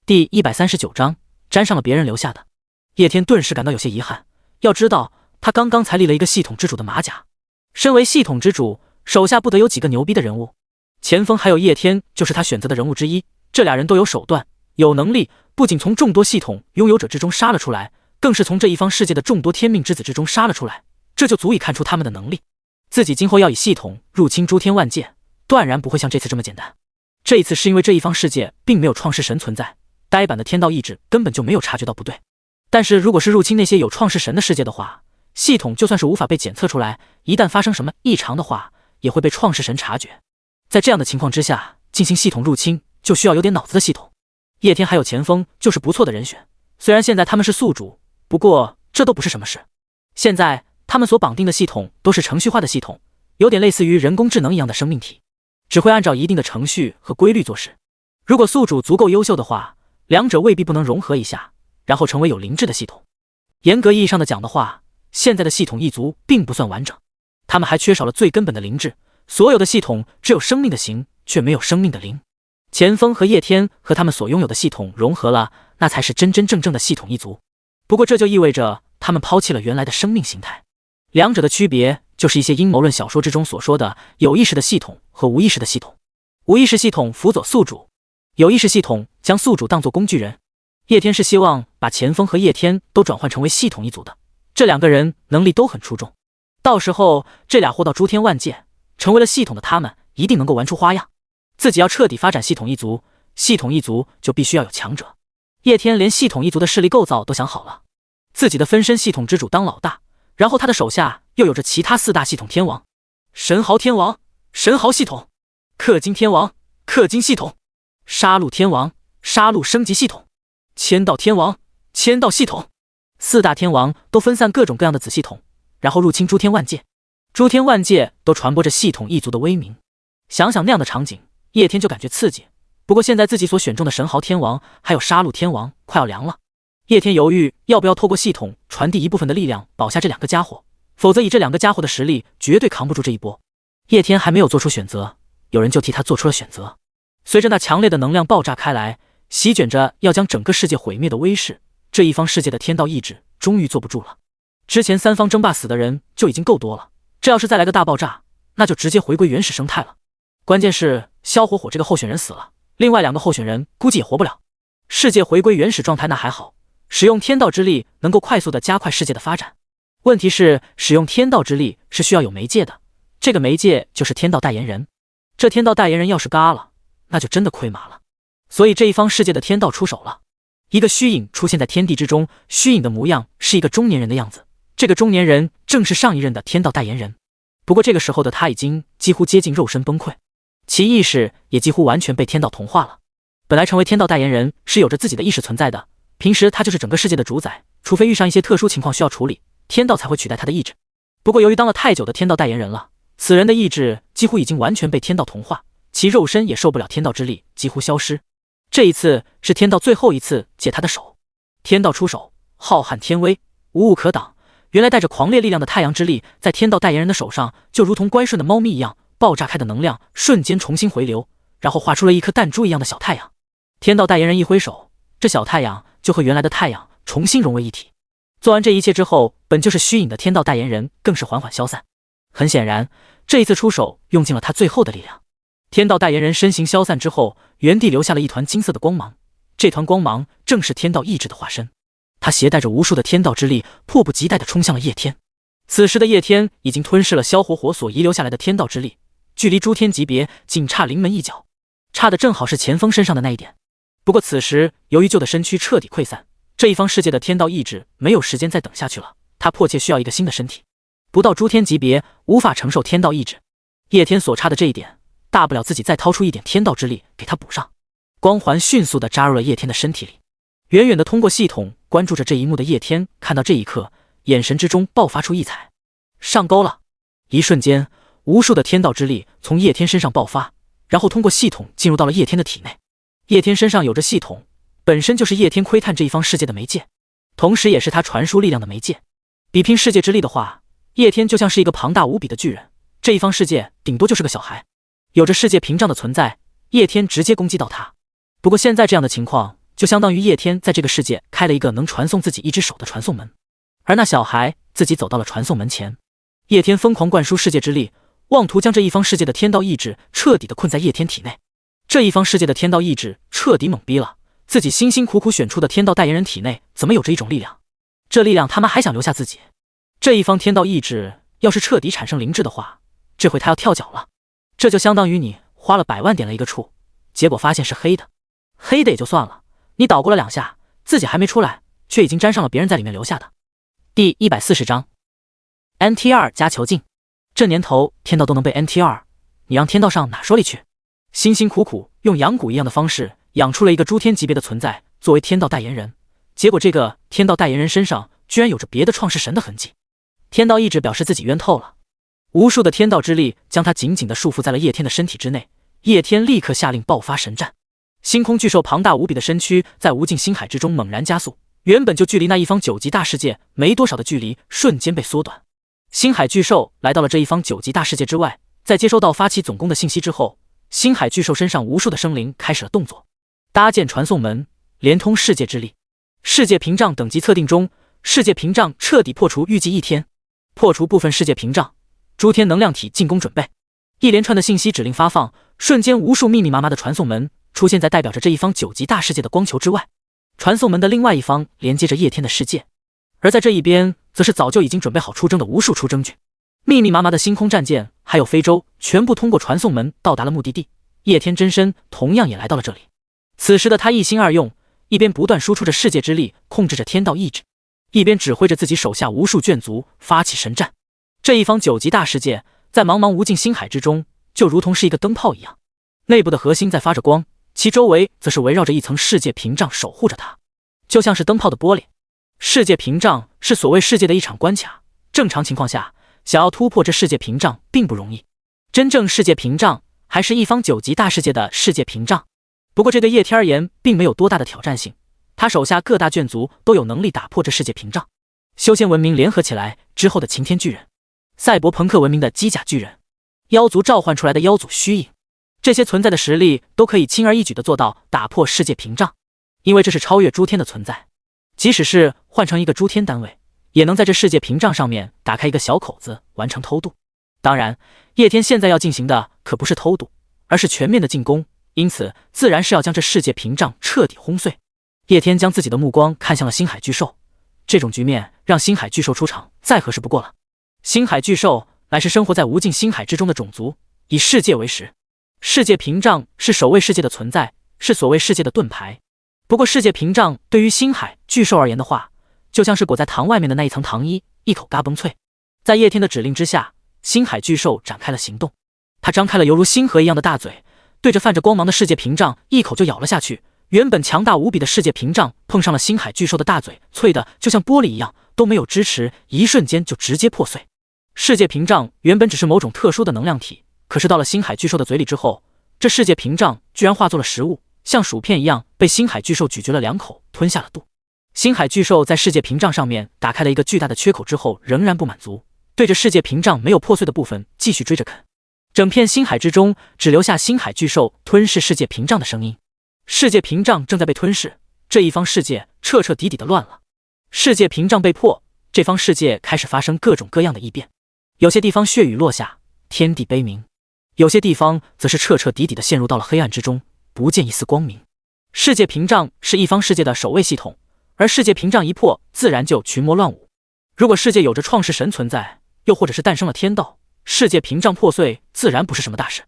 [SPEAKER 1] 第139章，沾上了别人留下的。叶天顿时感到有些遗憾，要知道他刚刚才立了一个系统之主的马甲，身为系统之主，手下不得有几个牛逼的人物。钱锋还有叶天就是他选择的人物之一，这俩人都有手段，有能力，不仅从众多系统拥有者之中杀了出来，更是从这一方世界的众多天命之子之中杀了出来，这就足以看出他们的能力。自己今后要以系统入侵诸天万界，断然不会像这次这么简单。这一次是因为这一方世界并没有创世神存在，呆板的天道意志根本就没有察觉到不对。但是如果是入侵那些有创世神的世界的话，系统就算是无法被检测出来，一旦发生什么异常的话，也会被创世神察觉。在这样的情况之下，进行系统入侵就需要有点脑子的系统。叶天还有钱锋就是不错的人选，虽然现在他们是宿主，不过这都不是什么事。现在他们所绑定的系统都是程序化的系统，有点类似于人工智能一样的生命体，只会按照一定的程序和规律做事。如果宿主足够优秀的话，两者未必不能融合一下，然后成为有灵智的系统。严格意义上的讲的话，现在的系统一族并不算完整，他们还缺少了最根本的灵智。所有的系统只有生命的形，却没有生命的灵。钱锋和叶天和他们所拥有的系统融合了，那才是真真正正的系统一族。不过这就意味着他们抛弃了原来的生命形态。两者的区别就是一些阴谋论小说之中所说的有意识的系统和无意识的系统。无意识系统辅佐宿主，有意识系统将宿主当作工具人。叶天是希望把钱锋和叶天都转换成为系统一族的，这两个人能力都很出众，到时候这俩货到诸天万界，成为了系统的他们一定能够玩出花样。自己要彻底发展系统一族，系统一族就必须要有强者。叶天连系统一族的势力构造都想好了，自己的分身系统之主当老大，然后他的手下又有着其他四大系统天王：神豪天王、神豪系统、氪金天王、氪金系统、杀戮天王、杀戮升级系统、签到天王、签到系统。四大天王都分散各种各样的子系统，然后入侵诸天万界，诸天万界都传播着系统一族的威名。想想那样的场景，叶天就感觉刺激。不过现在自己所选中的神豪天王还有杀戮天王快要凉了，叶天犹豫要不要透过系统传递一部分的力量保下这两个家伙，否则以这两个家伙的实力绝对扛不住这一波。叶天还没有做出选择，有人就替他做出了选择。随着那强烈的能量爆炸开来，席卷着要将整个世界毁灭的威势，这一方世界的天道意志终于坐不住了。之前三方争霸死的人就已经够多了，这要是再来个大爆炸，那就直接回归原始生态了。关键是萧火火这个候选人死了，另外两个候选人估计也活不了。世界回归原始状态那还好，使用天道之力能够快速的加快世界的发展。问题是使用天道之力是需要有媒介的，这个媒介就是天道代言人。这天道代言人要是嘎了，那就真的亏麻了。所以这一方世界的天道出手了，一个虚影出现在天地之中，虚影的模样是一个中年人的样子，这个中年人正是上一任的天道代言人。不过这个时候的他已经几乎接近肉身崩溃，其意识也几乎完全被天道同化了。本来成为天道代言人是有着自己的意识存在的，平时他就是整个世界的主宰，除非遇上一些特殊情况需要处理，天道才会取代他的意志。不过由于当了太久的天道代言人了，此人的意志几乎已经完全被天道同化，其肉身也受不了天道之力，几乎消失。这一次是天道最后一次借他的手，天道出手，浩瀚天威，无物可挡。原来带着狂烈力量的太阳之力在天道代言人的手上就如同乖顺的猫咪一样，爆炸开的能量瞬间重新回流，然后画出了一颗弹珠一样的小太阳。天道代言人一挥手，这小太阳就和原来的太阳重新融为一体。做完这一切之后，本就是虚影的天道代言人更是缓缓消散。很显然，这一次出手用尽了他最后的力量。天道代言人身形消散之后，原地留下了一团金色的光芒，这团光芒正是天道意志的化身。他携带着无数的天道之力，迫不及待地冲向了叶天。此时的叶天已经吞噬了萧火火所遗留下来的天道之力，距离诸天级别仅差临门一脚，差的正好是钱锋身上的那一点。不过此时由于旧的身躯彻底溃散，这一方世界的天道意志没有时间再等下去了，他迫切需要一个新的身体。不到诸天级别无法承受天道意志，叶天所差的这一点，大不了自己再掏出一点天道之力给他补上。光环迅速地扎入了叶天的身体里。远远地通过系统关注着这一幕的叶天看到这一刻，眼神之中爆发出异彩。上钩了！一瞬间，无数的天道之力从叶天身上爆发，然后通过系统进入到了叶天的体内。叶天身上有着系统，本身就是叶天窥探这一方世界的媒介，同时也是他传输力量的媒介。比拼世界之力的话，叶天就像是一个庞大无比的巨人，这一方世界顶多就是个小孩。有着世界屏障的存在，叶天直接攻击到他。不过现在这样的情况就相当于叶天在这个世界开了一个能传送自己一只手的传送门，而那小孩自己走到了传送门前。叶天疯狂灌输世界之力，妄图将这一方世界的天道意志彻底的困在叶天体内。这一方世界的天道意志彻底懵逼了，自己辛辛苦苦选出的天道代言人体内怎么有着一种力量？这力量他妈还想留下自己？这一方天道意志要是彻底产生灵智的话，这回他要跳脚了。这就相当于你花了100万点了一个处，结果发现是黑的。黑的也就算了，你捣鼓了2下，自己还没出来，却已经沾上了别人在里面留下的。第140章 NT2 加囚禁。这年头天道都能被 NT2， 你让天道上哪说理去？辛辛苦苦用养蛊一样的方式养出了一个诸天级别的存在作为天道代言人，结果这个天道代言人身上居然有着别的创世神的痕迹。天道意志表示自己冤透了，无数的天道之力将他紧紧地束缚在了叶天的身体之内。叶天立刻下令爆发神战，星空巨兽庞大无比的身躯在无尽星海之中猛然加速，原本就距离那一方9级大世界没多少的距离瞬间被缩短。星海巨兽来到了这一方9级大世界之外，在接收到发起总攻的信息之后，星海巨兽身上无数的生灵开始了动作，搭建传送门，连通世界之力。世界屏障等级测定中，世界屏障彻底破除，预计1天。破除部分世界屏障，诸天能量体进攻准备。一连串的信息指令发放，瞬间无数密密麻麻的传送门出现在代表着这一方9级大世界的光球之外。传送门的另外一方连接着叶天的世界，而在这一边则是早就已经准备好出征的无数出征军。密密麻麻的星空战舰还有非洲全部通过传送门到达了目的地。叶天真身同样也来到了这里。此时的他一心二用，一边不断输出着世界之力控制着天道意志，一边指挥着自己手下无数眷族发起神战。这一方9级大世界在茫茫无尽星海之中就如同是一个灯泡一样，内部的核心在发着光，其周围则是围绕着一层世界屏障守护着它，就像是灯泡的玻璃。世界屏障是所谓世界的一场关卡，正常情况下想要突破这世界屏障并不容易。真正世界屏障还是一方9级大世界的世界屏障，不过这对叶天而言并没有多大的挑战性，他手下各大眷族都有能力打破这世界屏障。修仙文明联合起来之后的擎天巨人，赛博朋克文明的机甲巨人，妖族召唤出来的妖族虚影，这些存在的实力都可以轻而易举地做到打破世界屏障，因为这是超越诸天的存在。即使是换成一个诸天单位，也能在这世界屏障上面打开一个小口子，完成偷渡。当然，叶天现在要进行的可不是偷渡，而是全面的进攻，因此自然是要将这世界屏障彻底轰碎。叶天将自己的目光看向了星海巨兽，这种局面让星海巨兽出场再合适不过了。星海巨兽乃是生活在无尽星海之中的种族，以世界为食。世界屏障是守卫世界的存在，是所谓世界的盾牌。不过世界屏障对于星海巨兽而言的话，就像是裹在糖外面的那一层糖衣，一口嘎嘣脆。在叶天的指令之下，星海巨兽展开了行动，他张开了犹如星河一样的大嘴，对着泛着光芒的世界屏障一口就咬了下去。原本强大无比的世界屏障碰上了星海巨兽的大嘴，脆的就像玻璃一样，都没有支持，一瞬间就直接破碎。世界屏障原本只是某种特殊的能量体，可是到了星海巨兽的嘴里之后，这世界屏障居然化作了食物，像薯片一样被星海巨兽咀嚼了2口，吞下了肚。星海巨兽在世界屏障上面打开了一个巨大的缺口之后，仍然不满足，对着世界屏障没有破碎的部分继续追着啃。整片星海之中只留下星海巨兽吞噬世界屏障的声音。世界屏障正在被吞噬，这一方世界彻彻底底的乱了。世界屏障被破，这方世界开始发生各种各样的异变，有些地方血雨落下，天地悲鸣，有些地方则是彻彻底底的陷入到了黑暗之中，不见一丝光明。世界屏障是一方世界的守卫系统，而世界屏障一破，自然就群魔乱舞。如果世界有着创世神存在，又或者是诞生了天道，世界屏障破碎自然不是什么大事。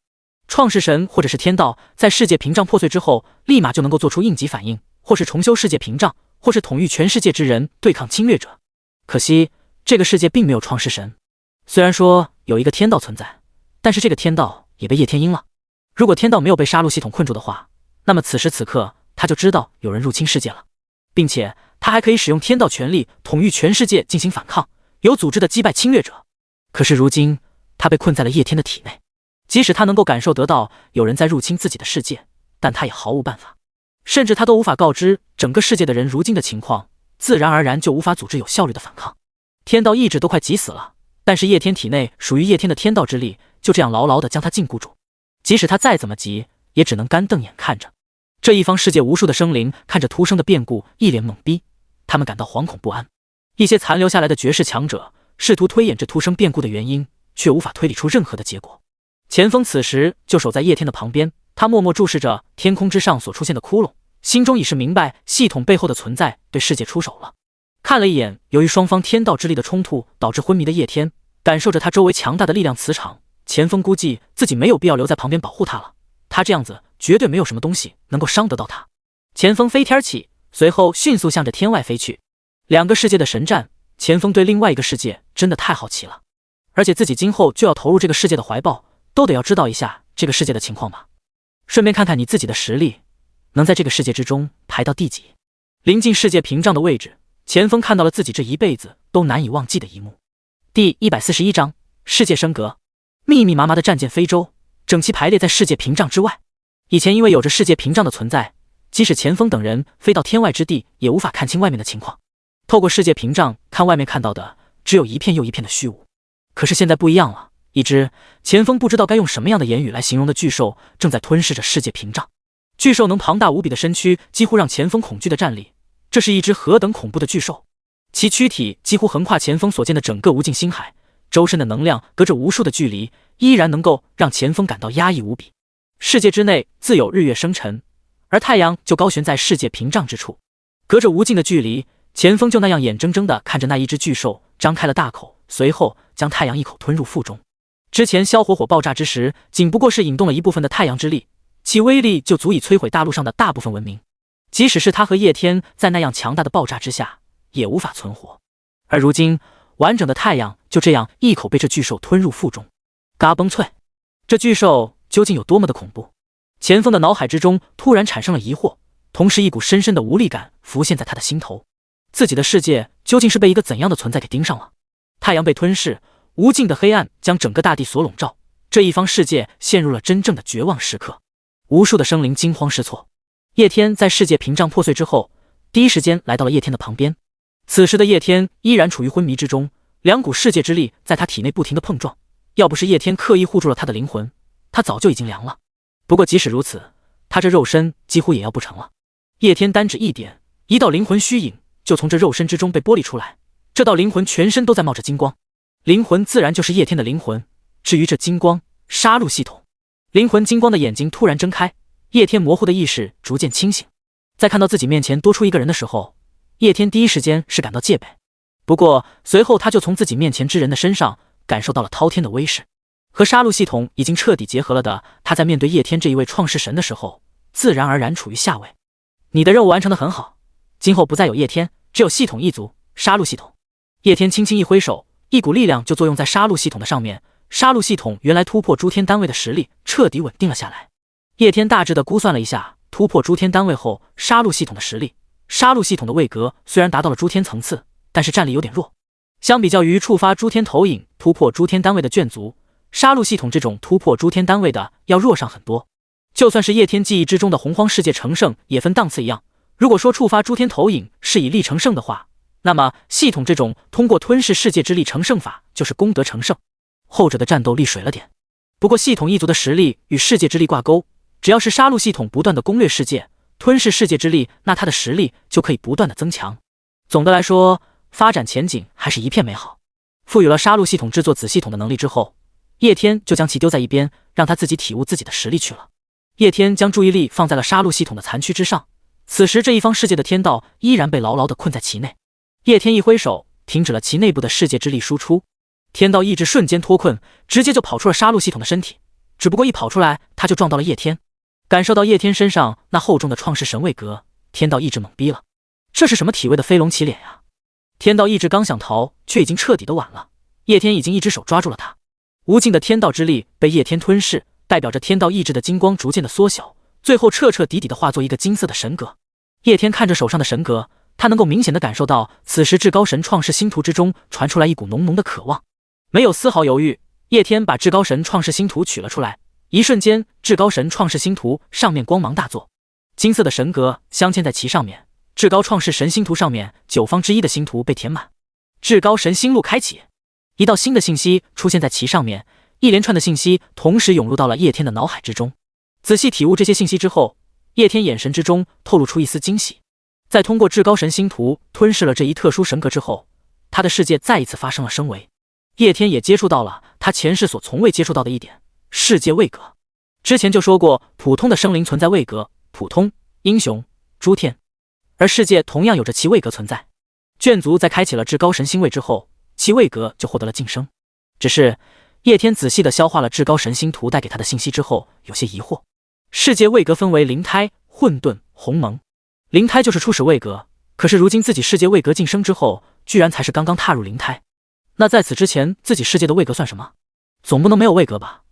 [SPEAKER 1] 创世神或者是天道在世界屏障破碎之后，立马就能够做出应急反应，或是重修世界屏障，或是统御全世界之人对抗侵略者。可惜这个世界并没有创世神，虽然说有一个天道存在，但是这个天道也被叶天阴了。如果天道没有被杀戮系统困住的话，那么此时此刻他就知道有人入侵世界了，并且他还可以使用天道权力统御全世界进行反抗，有组织的击败侵略者。可是如今他被困在了叶天的体内，即使他能够感受得到有人在入侵自己的世界，但他也毫无办法，甚至他都无法告知整个世界的人如今的情况，自然而然就无法组织有效率的反抗。天道意志都快急死了，但是叶天体内属于叶天的天道之力就这样牢牢地将他禁锢住，即使他再怎么急，也只能干瞪眼看着。这一方世界无数的生灵看着突生的变故，一脸懵逼，他们感到惶恐不安。一些残留下来的绝世强者试图推演这突生变故的原因，却无法推理出任何的结果。钱枫此时就守在叶天的旁边，他默默注视着天空之上所出现的窟窿，心中已是明白系统背后的存在对世界出手了。看了一眼由于双方天道之力的冲突导致昏迷的叶天，感受着他周围强大的力量磁场，钱枫估计自己没有必要留在旁边保护他了。他这样子绝对没有什么东西能够伤得到他。钱枫飞天起，随后迅速向着天外飞去。两个世界的神战，钱枫对另外一个世界真的太好奇了，而且自己今后就要投入这个世界的怀抱，都得要知道一下这个世界的情况吧。顺便看看你自己的实力能在这个世界之中排到第几。临近世界屏障的位置，钱枫看到了自己这一辈子都难以忘记的一幕。第141章世界升格。密密麻麻的战舰飞舟整齐排列在世界屏障之外。以前因为有着世界屏障的存在，即使钱枫等人飞到天外之地，也无法看清外面的情况。透过世界屏障看外面，看到的只有一片又一片的虚无。可是现在不一样了，一只钱枫不知道该用什么样的言语来形容的巨兽正在吞噬着世界屏障。巨兽能庞大无比的身躯几乎让钱枫恐惧的站立，这是一只何等恐怖的巨兽！其躯体几乎横跨钱枫所见的整个无尽星海，周身的能量隔着无数的距离，依然能够让钱枫感到压抑无比。世界之内自有日月生辰，而太阳就高悬在世界屏障之处，隔着无尽的距离，钱枫就那样眼睁睁地看着那一只巨兽张开了大口，随后将太阳一口吞入腹中。之前萧火火爆炸之时，仅不过是引动了一部分的太阳之力，其威力就足以摧毁大陆上的大部分文明。即使是他和叶天在那样强大的爆炸之下，也无法存活。而如今，完整的太阳就这样一口被这巨兽吞入腹中。嘎嘣脆，这巨兽究竟有多么的恐怖？钱枫的脑海之中突然产生了疑惑，同时一股深深的无力感浮现在他的心头。自己的世界究竟是被一个怎样的存在给盯上了？太阳被吞噬，无尽的黑暗将整个大地所笼罩，这一方世界陷入了真正的绝望时刻。无数的生灵惊慌失措。叶天在世界屏障破碎之后，第一时间来到了叶天的旁边。此时的叶天依然处于昏迷之中，两股世界之力在他体内不停的碰撞，要不是叶天刻意护住了他的灵魂，他早就已经凉了。不过即使如此，他这肉身几乎也要不成了。叶天单指一点，一道灵魂虚影就从这肉身之中被剥离出来，这道灵魂全身都在冒着金光，灵魂自然就是叶天的灵魂。至于这金光，杀戮系统。灵魂金光的眼睛突然睁开，叶天模糊的意识逐渐清醒。在看到自己面前多出一个人的时候，叶天第一时间是感到戒备，不过随后他就从自己面前之人的身上感受到了滔天的威势。和杀戮系统已经彻底结合了的他，在面对叶天这一位创世神的时候，自然而然处于下位。你的任务完成得很好，今后不再有叶天，只有系统一族，杀戮系统。叶天轻轻一挥手，一股力量就作用在杀戮系统的上面，杀戮系统原来突破诸天单位的实力彻底稳定了下来。叶天大致的估算了一下，突破诸天单位后杀戮系统的实力，杀戮系统的位格虽然达到了诸天层次，但是战力有点弱。相比较于触发诸天投影突破诸天单位的眷族，杀戮系统这种突破诸天单位的要弱上很多。就算是叶天记忆之中的洪荒世界成圣也分档次一样，如果说触发诸天投影是以力成圣的话，那么系统这种通过吞噬世界之力成圣法就是功德成圣，后者的战斗力水了点。不过系统一族的实力与世界之力挂钩，只要是杀戮系统不断的攻略世界，吞噬世界之力，那他的实力就可以不断的增强。总的来说，发展前景还是一片美好。赋予了杀戮系统制作子系统的能力之后，叶天就将其丢在一边，让他自己体悟自己的实力去了。叶天将注意力放在了杀戮系统的残躯之上，此时这一方世界的天道依然被牢牢地困在其内。叶天一挥手，停止了其内部的世界之力输出，天道意志瞬间脱困，直接就跑出了杀戮系统的身体。只不过一跑出来，他就撞到了叶天。感受到叶天身上那厚重的创世神位格，天道意志懵逼了。这是什么体位的飞龙骑脸呀？天道意志刚想逃，却已经彻底的晚了。叶天已经一只手抓住了他，无尽的天道之力被叶天吞噬，代表着天道意志的金光逐渐的缩小，最后彻彻底底的化作一个金色的神格。叶天看着手上的神格，他能够明显的感受到，此时至高神创世星图之中传出来一股浓浓的渴望。没有丝毫犹豫，叶天把至高神创世星图取了出来。一瞬间，至高神创世星图上面光芒大作，金色的神格镶嵌在其上面。至高创世神星图上面9方之一的星图被填满，至高神星路开启，一道新的信息出现在其上面，一连串的信息同时涌入到了叶天的脑海之中。仔细体悟这些信息之后，叶天眼神之中透露出一丝惊喜。在通过至高神星图吞噬了这一特殊神格之后，他的世界再一次发生了升维。叶天也接触到了他前世所从未接触到的一点——世界位格。之前就说过，普通的生灵存在位格，普通、英雄、诸天，而世界同样有着其位格存在。眷族在开启了至高神星位之后，其位格就获得了晋升。只是叶天仔细地消化了至高神星图带给他的信息之后，有些疑惑。世界位格分为灵胎、混沌、鸿蒙。灵胎就是初始位格，可是如今自己世界位格晋升之后，居然才是刚刚踏入灵胎。那在此之前，自己世界的位格算什么？总不能没有位格吧？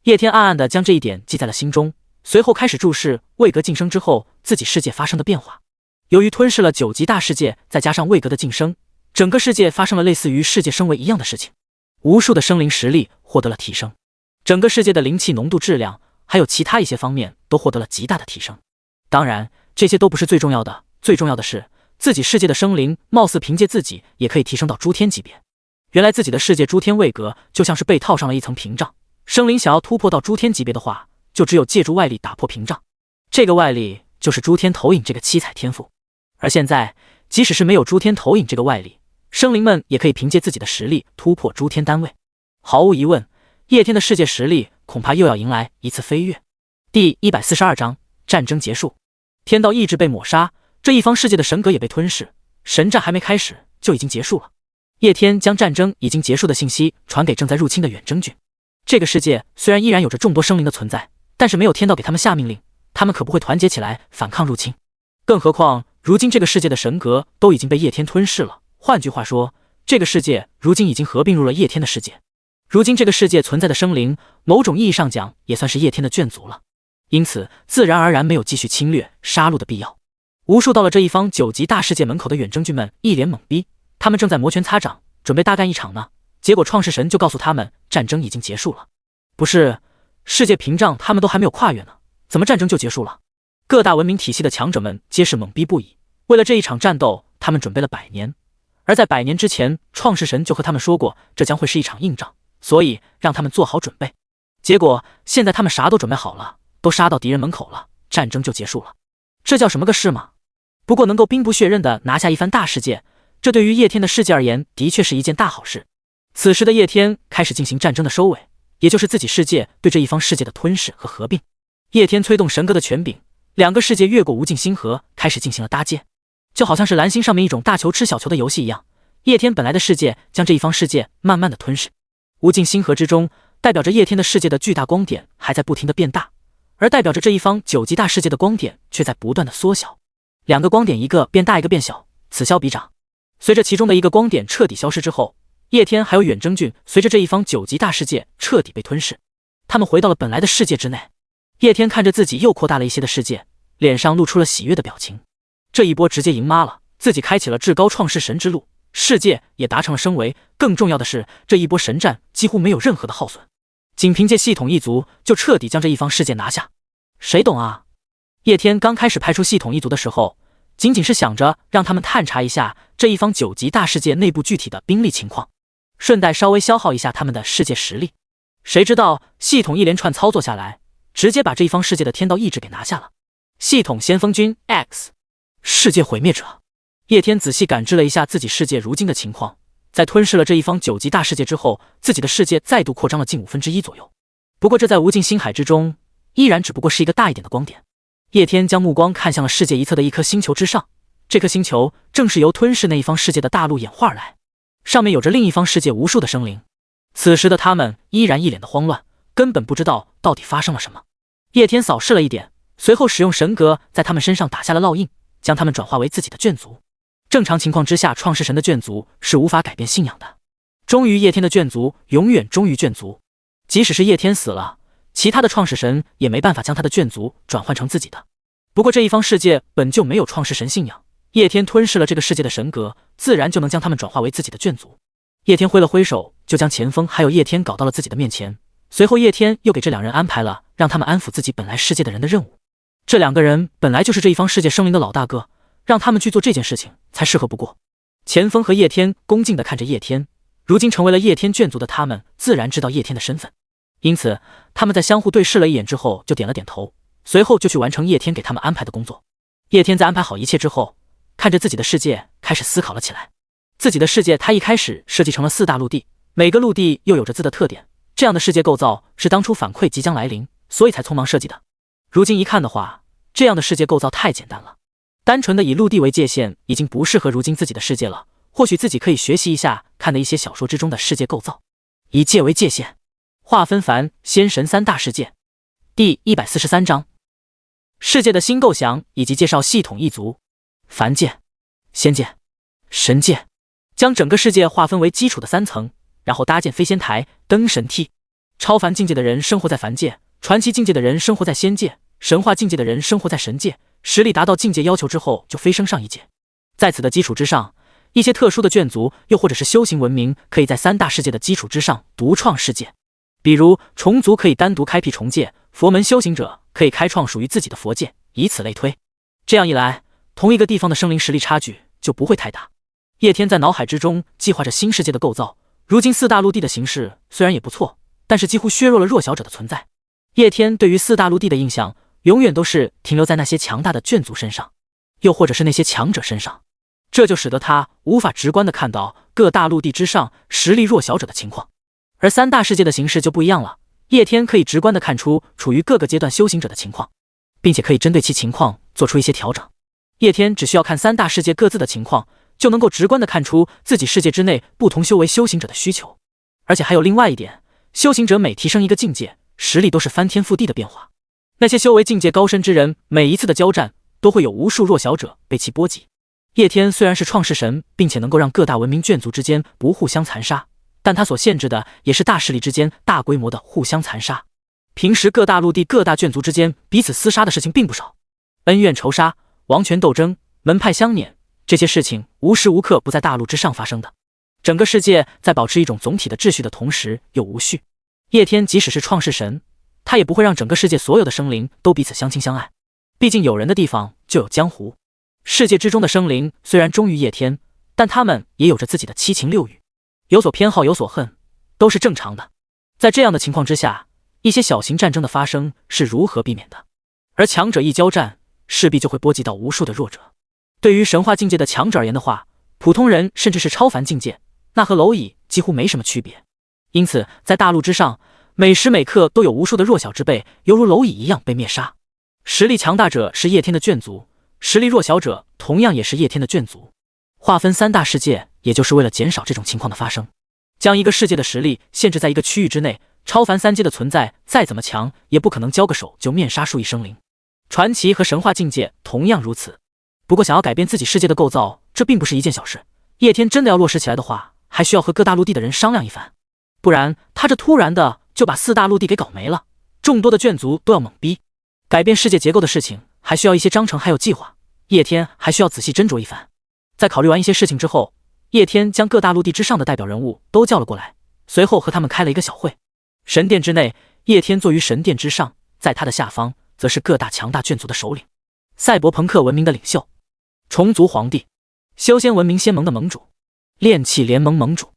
[SPEAKER 1] 叶天暗暗地将这一点记在了心中，随后开始注视位格晋升之后自己世界发生的变化。由于吞噬了9级大世界，再加上位格的晋升，整个世界发生了类似于世界升维一样的事情，无数的生灵实力获得了提升，整个世界的灵气浓度、质量，还有其他一些方面都获得了极大的提升。当然，这些都不是最重要的，最重要的是自己世界的生灵貌似凭借自己也可以提升到诸天级别。原来自己的世界诸天位格就像是被套上了一层屏障，生灵想要突破到诸天级别的话，就只有借助外力打破屏障。这个外力就是诸天投影这个七彩天赋。而现在，即使是没有诸天投影这个外力，生灵们也可以凭借自己的实力突破诸天单位。毫无疑问，叶天的世界实力恐怕又要迎来一次飞跃。第142章战争结束。天道意志被抹杀，这一方世界的神格也被吞噬，神战还没开始就已经结束了。叶天将战争已经结束的信息传给正在入侵的远征军。这个世界虽然依然有着众多生灵的存在，但是没有天道给他们下命令，他们可不会团结起来反抗入侵。更何况如今这个世界的神格都已经被叶天吞噬了，换句话说，这个世界如今已经合并入了叶天的世界。如今这个世界存在的生灵，某种意义上讲也算是叶天的眷族了，因此自然而然没有继续侵略杀戮的必要。无数到了这一方9级大世界门口的远征军们一脸懵逼，他们正在摩拳擦掌，准备大干一场呢。结果创世神就告诉他们，战争已经结束了。不是，世界屏障他们都还没有跨越呢，怎么战争就结束了？各大文明体系的强者们皆是懵逼不已。为了这一场战斗，他们准备了100年，而在100年之前，创世神就和他们说过，这将会是一场硬仗，所以让他们做好准备。结果现在他们啥都准备好了，都杀到敌人门口了，战争就结束了。这叫什么个事吗？不过能够兵不血刃地拿下一番大世界，这对于叶天的世界而言的确是一件大好事。此时的叶天开始进行战争的收尾，也就是自己世界对这一方世界的吞噬和合并。叶天催动神格的权柄，2个世界越过无尽星河，开始进行了搭建，就好像是蓝星上面一种大球吃小球的游戏一样。叶天本来的世界将这一方世界慢慢的吞噬，无尽星河之中代表着叶天的世界的巨大光点还在不停的变大，而代表着这一方9级大世界的光点却在不断的缩小。2个光点一个变大一个变小，此消彼长。随着其中的一个光点彻底消失之后，叶天还有远征军随着这一方9级大世界彻底被吞噬，他们回到了本来的世界之内。叶天看着自己又扩大了一些的世界，脸上露出了喜悦的表情。这一波直接赢妈了，自己开启了至高创世神之路，世界也达成了升维。更重要的是，这一波神战几乎没有任何的耗损，仅凭借系统一族就彻底将这一方世界拿下。谁懂啊？叶天刚开始派出系统一族的时候，仅仅是想着让他们探查一下这一方9级大世界内部具体的兵力情况，顺带稍微消耗一下他们的世界实力。谁知道系统一连串操作下来，直接把这一方世界的天道意志给拿下了。系统先锋军 X 世界毁灭者。叶天仔细感知了一下自己世界如今的情况，在吞噬了这一方9级大世界之后，自己的世界再度扩张了近1/5左右。不过这在无尽星海之中，依然只不过是一个大一点的光点。叶天将目光看向了世界一侧的一颗星球之上，这颗星球正是由吞噬那一方世界的大陆演化而来，上面有着另一方世界无数的生灵。此时的他们依然一脸的慌乱，根本不知道到底发生了什么。叶天扫视了一点，随后使用神格在他们身上打下了烙印，将他们转化为自己的眷族。正常情况之下，创世神的眷族是无法改变信仰的，忠于叶天的眷族永远忠于眷族，即使是叶天死了，其他的创世神也没办法将他的眷族转换成自己的。不过这一方世界本就没有创世神信仰，叶天吞噬了这个世界的神格，自然就能将他们转化为自己的眷族。叶天挥了挥手，就将钱锋还有叶天搞到了自己的面前。随后叶天又给这2人安排了让他们安抚自己本来世界的人的任务。这2个人本来就是这一方世界生灵的老大哥，让他们去做这件事情才适合不过。钱锋和叶天恭敬地看着叶天，如今成为了叶天眷族的他们自然知道叶天的身份，因此他们在相互对视了一眼之后就点了点头，随后就去完成叶天给他们安排的工作。叶天在安排好一切之后，看着自己的世界，开始思考了起来。自己的世界他一开始设计成了4大陆地，每个陆地又有着自的特点，这样的世界构造是当初反馈即将来临，所以才匆忙设计的。如今一看的话，这样的世界构造太简单了，单纯的以陆地为界限已经不适合如今自己的世界了。或许自己可以学习一下看的一些小说之中的世界构造。以界为界限，划分凡仙神3大世界。第143章，世界的新构想以及介绍系统一族。凡界、仙界、神界，将整个世界划分为基础的3层，然后搭建飞仙台、登神梯。超凡境界的人生活在凡界，传奇境界的人生活在仙界，神话境界的人生活在神界。实力达到境界要求之后，就飞升上一界。在此的基础之上，一些特殊的眷族又或者是修行文明，可以在3大世界的基础之上独创世界。比如虫族可以单独开辟虫界，佛门修行者可以开创属于自己的佛界，以此类推。这样一来，同一个地方的生灵实力差距就不会太大。叶天在脑海之中计划着新世界的构造。如今4大陆地的形式虽然也不错，但是几乎削弱了弱小者的存在。叶天对于4大陆地的印象永远都是停留在那些强大的眷族身上，又或者是那些强者身上，这就使得他无法直观地看到各大陆地之上实力弱小者的情况。而3大世界的形式就不一样了，叶天可以直观地看出处于各个阶段修行者的情况，并且可以针对其情况做出一些调整。叶天只需要看3大世界各自的情况，就能够直观地看出自己世界之内不同修为修行者的需求。而且还有另外一点，修行者每提升一个境界，实力都是翻天覆地的变化。那些修为境界高深之人，每一次的交战都会有无数弱小者被其波及。叶天虽然是创世神，并且能够让各大文明眷族之间不互相残杀，但他所限制的也是大势力之间大规模的互相残杀。平时各大陆地各大眷族之间彼此厮杀的事情并不少，恩怨仇杀、王权斗争、门派相撵，这些事情无时无刻不在大陆之上发生的。整个世界在保持一种总体的秩序的同时又无序。叶天即使是创世神，他也不会让整个世界所有的生灵都彼此相亲相爱，毕竟有人的地方就有江湖。世界之中的生灵虽然忠于叶天，但他们也有着自己的七情六欲，有所偏好有所恨，都是正常的。在这样的情况之下，一些小型战争的发生是如何避免的？而强者一交战，势必就会波及到无数的弱者。对于神话境界的强者而言的话，普通人甚至是超凡境界，那和蝼蚁几乎没什么区别。因此在大陆之上，每时每刻都有无数的弱小之辈犹如蝼蚁一样被灭杀。实力强大者是叶天的眷族，实力弱小者同样也是叶天的眷族。划分3大世界也就是为了减少这种情况的发生，将一个世界的实力限制在一个区域之内，超凡3阶的存在再怎么强，也不可能交个手就面杀数亿生灵。传奇和神话境界同样如此。不过想要改变自己世界的构造，这并不是一件小事。叶天真的要落实起来的话，还需要和各大陆地的人商量一番，不然他这突然的就把4大陆地给搞没了，众多的眷族都要懵逼。改变世界结构的事情还需要一些章程还有计划，叶天还需要仔细斟酌一番。在考虑完一些事情之后，叶天将各大陆地之上的代表人物都叫了过来，随后和他们开了一个小会。神殿之内，叶天坐于神殿之上，在他的下方则是各大强大眷族的首领，赛博朋克文明的领袖，虫族皇帝，修仙文明仙盟的盟主，炼器联盟盟主，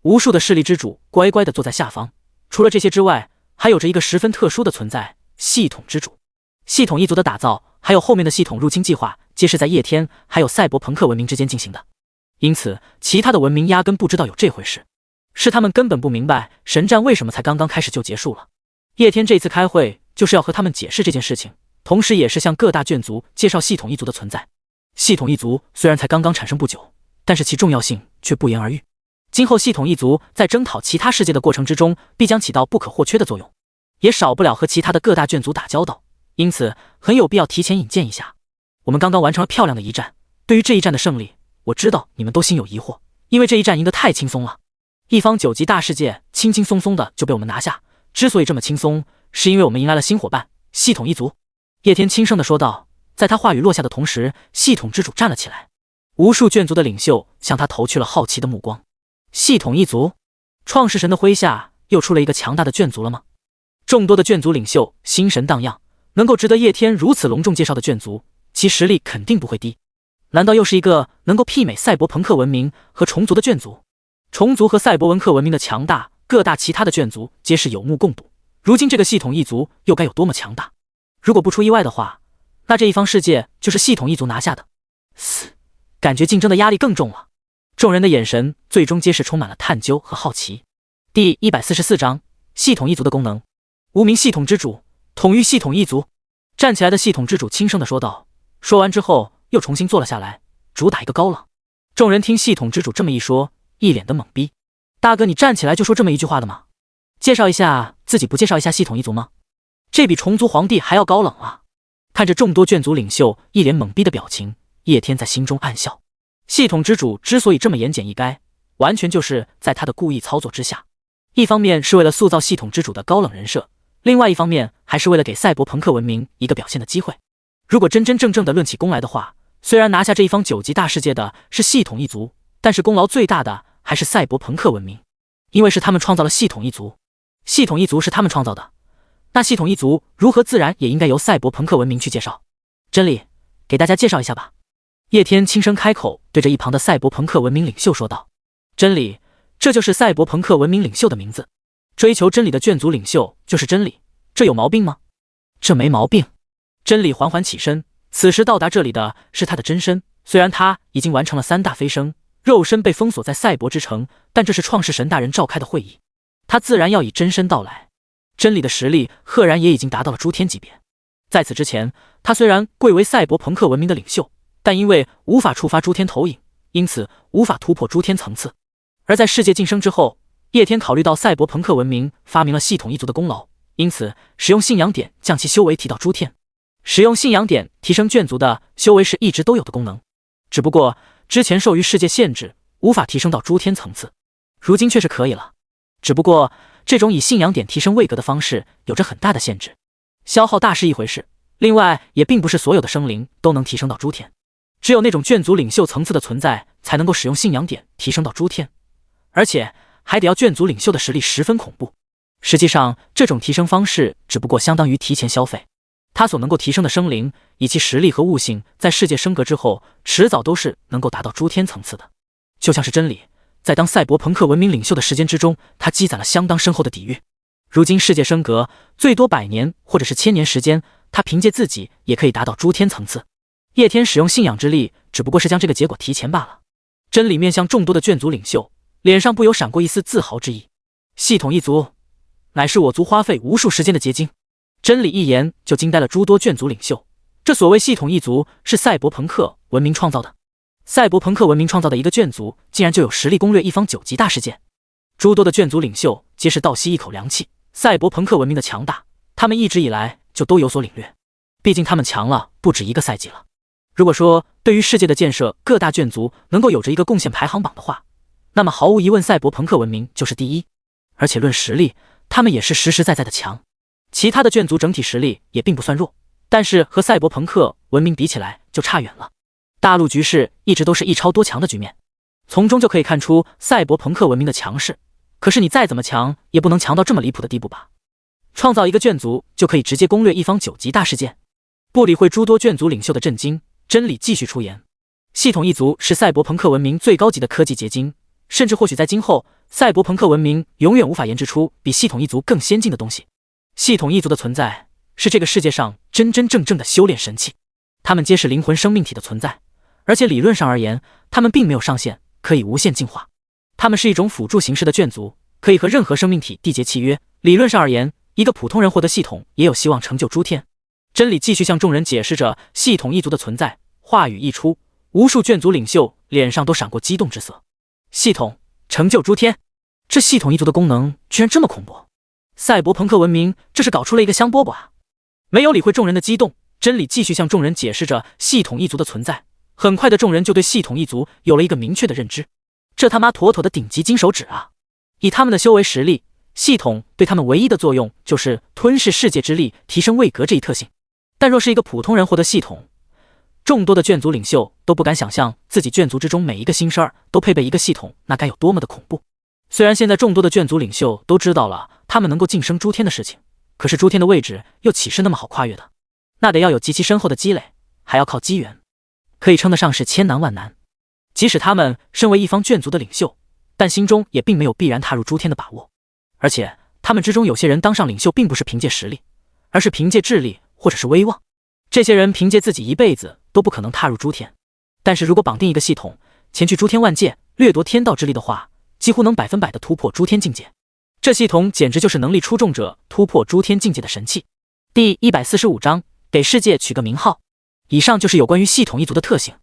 [SPEAKER 1] 无数的势力之主乖乖地坐在下方。除了这些之外，还有着一个十分特殊的存在——系统之主。系统一族的打造，还有后面的系统入侵计划，皆是在叶天还有赛博朋克文明之间进行的。因此其他的文明压根不知道有这回事，是他们根本不明白神战为什么才刚刚开始就结束了。叶天这次开会就是要和他们解释这件事情，同时也是向各大眷族介绍系统一族的存在。系统一族虽然才刚刚产生不久，但是其重要性却不言而喻。今后系统一族在征讨其他世界的过程之中，必将起到不可或缺的作用，也少不了和其他的各大眷族打交道，因此很有必要提前引荐一下。我们刚刚完成了漂亮的一战，对于这一战的胜利，我知道你们都心有疑惑，因为这一战赢得太轻松了。一方9级大世界轻轻松松的就被我们拿下，之所以这么轻松，是因为我们迎来了新伙伴系统一族。叶天轻声地说道。在他话语落下的同时，系统之主站了起来，无数眷族的领袖向他投去了好奇的目光。系统一族，创世神的麾下又出了一个强大的眷族了吗？众多的眷族领袖心神荡漾，能够值得叶天如此隆重介绍的眷族，其实力肯定不会低。难道又是一个能够媲美赛博朋克文明和虫族的眷族？虫族和赛博文克文明的强大，各大其他的眷族皆是有目共睹，如今这个系统一族又该有多么强大？如果不出意外的话，那这一方世界就是系统一族拿下的。感觉竞争的压力更重了。众人的眼神最终皆是充满了探究和好奇。第144章系统一族的功能。无名系统之主统御系统一族。站起来的系统之主轻声地说道。说完之后又重新坐了下来，主打一个高冷。众人听系统之主这么一说，一脸的懵逼。大哥，你站起来就说这么一句话的吗？介绍一下自己不介绍一下系统一族吗？这比虫族皇帝还要高冷啊！看着众多眷族领袖一脸懵逼的表情，叶天在心中暗笑。系统之主之所以这么言简意赅，完全就是在他的故意操作之下。一方面是为了塑造系统之主的高冷人设，另外一方面还是为了给赛博朋克文明一个表现的机会。如果真真正正的论起功来的话，虽然拿下这一方9级大世界的是系统一族，但是功劳最大的还是赛博朋克文明，因为是他们创造了系统一族。系统一族是他们创造的，那系统一族如何自然也应该由赛博朋克文明去介绍。真理，给大家介绍一下吧。叶天轻声开口，对着一旁的赛博朋克文明领袖说道。真理，这就是赛博朋克文明领袖的名字。追求真理的眷族领袖就是真理，这有毛病吗？这没毛病。真理缓缓起身，此时到达这里的是他的真身。虽然他已经完成了3大飞升，肉身被封锁在赛博之城，但这是创世神大人召开的会议，他自然要以真身到来。真理的实力赫然也已经达到了诸天级别。在此之前，他虽然贵为赛博朋克文明的领袖，但因为无法触发诸天投影，因此无法突破诸天层次。而在世界晋升之后，叶天考虑到赛博朋克文明发明了系统一族的功劳，因此使用信仰点将其修为提到诸天。使用信仰点提升眷族的修为是一直都有的功能，只不过之前受于世界限制，无法提升到诸天层次，如今却是可以了。只不过这种以信仰点提升位格的方式有着很大的限制，消耗大是一回事，另外也并不是所有的生灵都能提升到诸天，只有那种眷族领袖层次的存在才能够使用信仰点提升到诸天，而且还得要眷族领袖的实力十分恐怖。实际上这种提升方式只不过相当于提前消费，他所能够提升的生灵以其实力和悟性，在世界升格之后迟早都是能够达到诸天层次的。就像是真理在当赛博朋克文明领袖的时间之中，他积攒了相当深厚的底蕴，如今世界升格最多100年或者是1000年时间，他凭借自己也可以达到诸天层次。叶天使用信仰之力只不过是将这个结果提前罢了。真理面向众多的眷族领袖，脸上不由闪过一丝自豪之意。系统一族乃是我族花费无数时间的结晶。真理一言就惊呆了诸多眷族领袖，这所谓系统一族是赛博朋克文明创造的，赛博朋克文明创造的一个眷族竟然就有实力攻略一方9级大世界。诸多的眷族领袖皆是倒吸一口凉气，赛博朋克文明的强大，他们一直以来就都有所领略，毕竟他们强了不止一个赛季了。如果说对于世界的建设，各大眷族能够有着一个贡献排行榜的话，那么毫无疑问赛博朋克文明就是第一，而且论实力，他们也是实实在在的强。其他的眷族整体实力也并不算弱，但是和赛博朋克文明比起来就差远了。大陆局势一直都是一超多强的局面，从中就可以看出赛博朋克文明的强势。可是你再怎么强，也不能强到这么离谱的地步吧？创造一个眷族就可以直接攻略一方9级大事件。不理会诸多眷族领袖的震惊，真理继续出言：系统一族是赛博朋克文明最高级的科技结晶，甚至或许在今后，赛博朋克文明永远无法研制出比系统一族更先进的东西。系统一族的存在是这个世界上真真正正的修炼神器，他们皆是灵魂生命体的存在，而且理论上而言，他们并没有上限，可以无限进化。他们是一种辅助形式的眷族，可以和任何生命体缔结契约。理论上而言，一个普通人获得系统也有希望成就诸天。真理继续向众人解释着系统一族的存在，话语一出，无数眷族领袖脸上都闪过激动之色。系统成就诸天，这系统一族的功能居然这么恐怖！赛博朋克文明这是搞出了一个香饽饽啊！没有理会众人的激动，真理继续向众人解释着系统一族的存在。很快的，众人就对系统一族有了一个明确的认知，这他妈妥妥的顶级金手指啊！以他们的修为实力，系统对他们唯一的作用就是吞噬世界之力，提升位格这一特性。但若是一个普通人获得系统，众多的眷族领袖都不敢想象自己眷族之中每一个新生儿都配备一个系统，那该有多么的恐怖。虽然现在众多的眷族领袖都知道了他们能够晋升诸天的事情，可是诸天的位置又岂是那么好跨越的？那得要有极其深厚的积累，还要靠机缘，可以称得上是千难万难。即使他们身为一方眷族的领袖，但心中也并没有必然踏入诸天的把握。而且他们之中有些人当上领袖并不是凭借实力，而是凭借智力或者是威望。这些人凭借自己一辈子都不可能踏入诸天，但是如果绑定一个系统，前去诸天万界，掠夺天道之力的话，几乎能100%的突破诸天境界。这系统简直就是能力出众者突破诸天境界的神器。第145章，给世界取个名号。以上就是有关于系统一族的特性。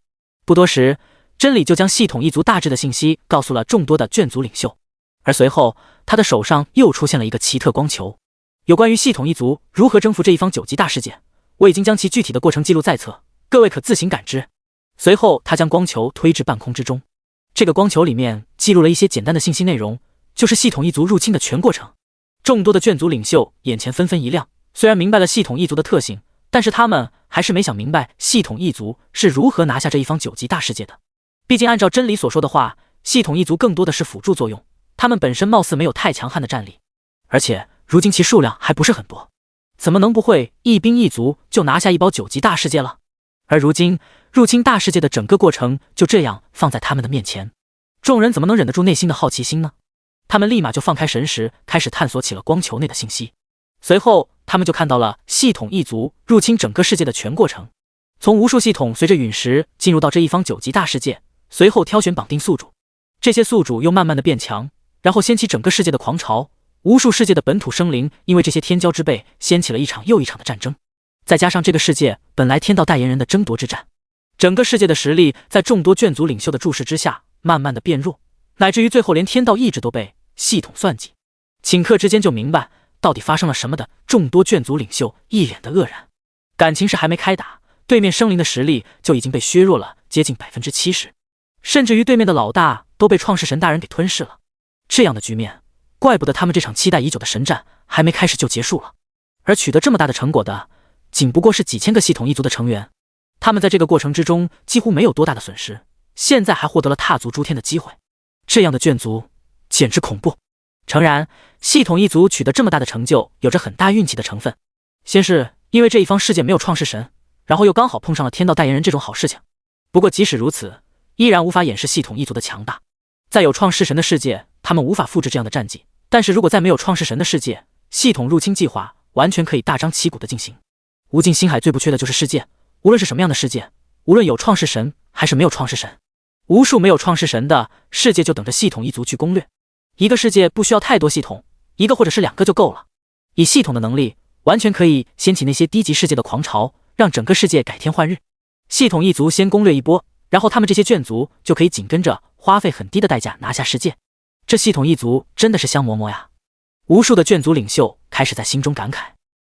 [SPEAKER 1] 不多时，真理就将系统一族大致的信息告诉了众多的眷族领袖，而随后他的手上又出现了一个奇特光球。有关于系统一族如何征服这一方9级大世界，我已经将其具体的过程记录在册，各位可自行感知。随后他将光球推至半空之中，这个光球里面记录了一些简单的信息内容，就是系统一族入侵的全过程。众多的眷族领袖眼前纷纷一亮，虽然明白了系统一族的特性，但是他们还是没想明白系统一族是如何拿下这一方9级大世界的。毕竟按照真理所说的话，系统一族更多的是辅助作用，他们本身貌似没有太强悍的战力，而且如今其数量还不是很多，怎么能不会一兵一卒就拿下一包9级大世界了？而如今入侵大世界的整个过程就这样放在他们的面前，众人怎么能忍得住内心的好奇心呢？他们立马就放开神识，开始探索起了光球内的信息。随后他们就看到了系统一族入侵整个世界的全过程，从无数系统随着陨石进入到这一方9级大世界，随后挑选绑定宿主，这些宿主又慢慢的变强，然后掀起整个世界的狂潮，无数世界的本土生灵因为这些天骄之辈掀起了一场又一场的战争。再加上这个世界本来天道代言人的争夺之战，整个世界的实力在众多眷族领袖的注视之下慢慢的变弱，乃至于最后连天道意志都被系统算计。顷刻之间就明白到底发生了什么的众多眷族领袖一脸的愕然，感情是还没开打，对面生灵的实力就已经被削弱了接近70%，甚至于对面的老大都被创世神大人给吞噬了。这样的局面，怪不得他们这场期待已久的神战还没开始就结束了。而取得这么大的成果的，仅不过是几千个系统一族的成员，他们在这个过程之中几乎没有多大的损失，现在还获得了踏足诸天的机会。这样的眷族简直恐怖。诚然，系统一族取得这么大的成就有着很大运气的成分，先是因为这一方世界没有创世神，然后又刚好碰上了天道代言人这种好事情。不过即使如此，依然无法掩饰系统一族的强大。在有创世神的世界，他们无法复制这样的战绩，但是如果在没有创世神的世界，系统入侵计划完全可以大张旗鼓的进行。无尽星海最不缺的就是世界，无论是什么样的世界，无论有创世神还是没有创世神，无数没有创世神的世界就等着系统一族去攻略。一个世界不需要太多系统，一个或者是2个就够了。以系统的能力，完全可以掀起那些低级世界的狂潮，让整个世界改天换日。系统一族先攻略一波，然后他们这些眷族就可以紧跟着花费很低的代价拿下世界。这系统一族真的是香嬷嬷呀！无数的眷族领袖开始在心中感慨。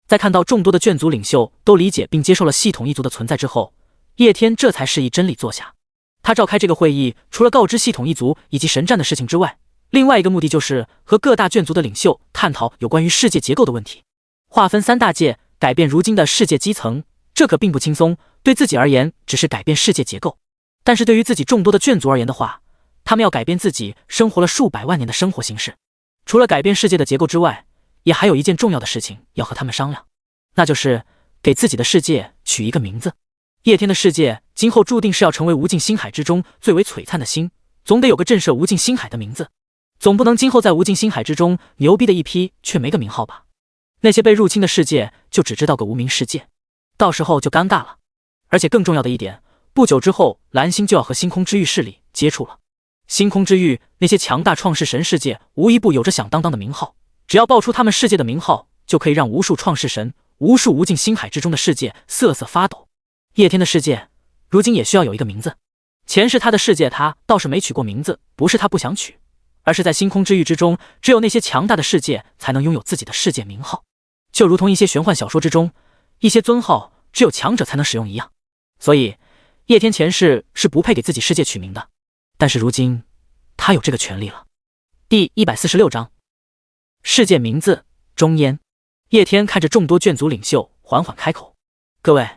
[SPEAKER 1] 在看到众多的眷族领袖都理解并接受了系统一族的存在之后，叶天这才示意真理坐下。他召开这个会议，除了告知系统一族以及神战的事情之外，另外一个目的就是和各大眷族的领袖探讨有关于世界结构的问题。划分3大界，改变如今的世界基层，这可并不轻松。对自己而言只是改变世界结构，但是对于自己众多的眷族而言的话，他们要改变自己生活了数百万年的生活形式。除了改变世界的结构之外，也还有一件重要的事情要和他们商量，那就是给自己的世界取一个名字。叶天的世界今后注定是要成为无尽星海之中最为璀璨的星，总得有个震慑无尽星海的名字。总不能今后在无尽星海之中牛逼的一批却没个名号吧？那些被入侵的世界就只知道个无名世界，到时候就尴尬了。而且更重要的一点，不久之后蓝星就要和星空之域势力接触了。星空之域那些强大创世神世界无一不有着响当当的名号，只要报出他们世界的名号，就可以让无数创世神、无数无尽星海之中的世界瑟瑟发抖。叶天的世界如今也需要有一个名字。前世他的世界他倒是没取过名字，不是他不想取，而是在星空之域之中，只有那些强大的世界才能拥有自己的世界名号，就如同一些玄幻小说之中，一些尊号只有强者才能使用一样。所以叶天前世是不配给自己世界取名的，但是如今他有这个权利了。第146章，世界名字中烟。叶天看着众多眷族领袖缓缓开口：各位，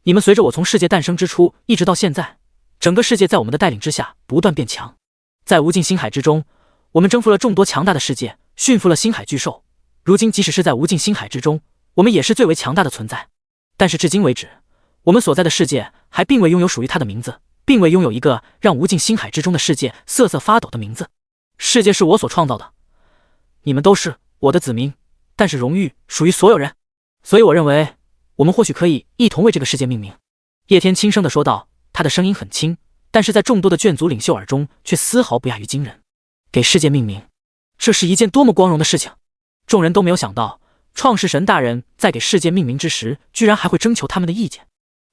[SPEAKER 1] 你们随着我从世界诞生之初一直到现在，整个世界在我们的带领之下不断变强。在无尽星海之中，我们征服了众多强大的世界，驯服了星海巨兽。如今即使是在无尽星海之中，我们也是最为强大的存在。但是至今为止，我们所在的世界还并未拥有属于它的名字，并未拥有一个让无尽星海之中的世界瑟瑟发抖的名字。世界是我所创造的，你们都是我的子民，但是荣誉属于所有人。所以我认为，我们或许可以一同为这个世界命名。叶天轻声地说道，他的声音很轻，但是在众多的眷族领袖耳中却丝毫不亚于惊人。给世界命名，这是一件多么光荣的事情！众人都没有想到，创世神大人在给世界命名之时，居然还会征求他们的意见。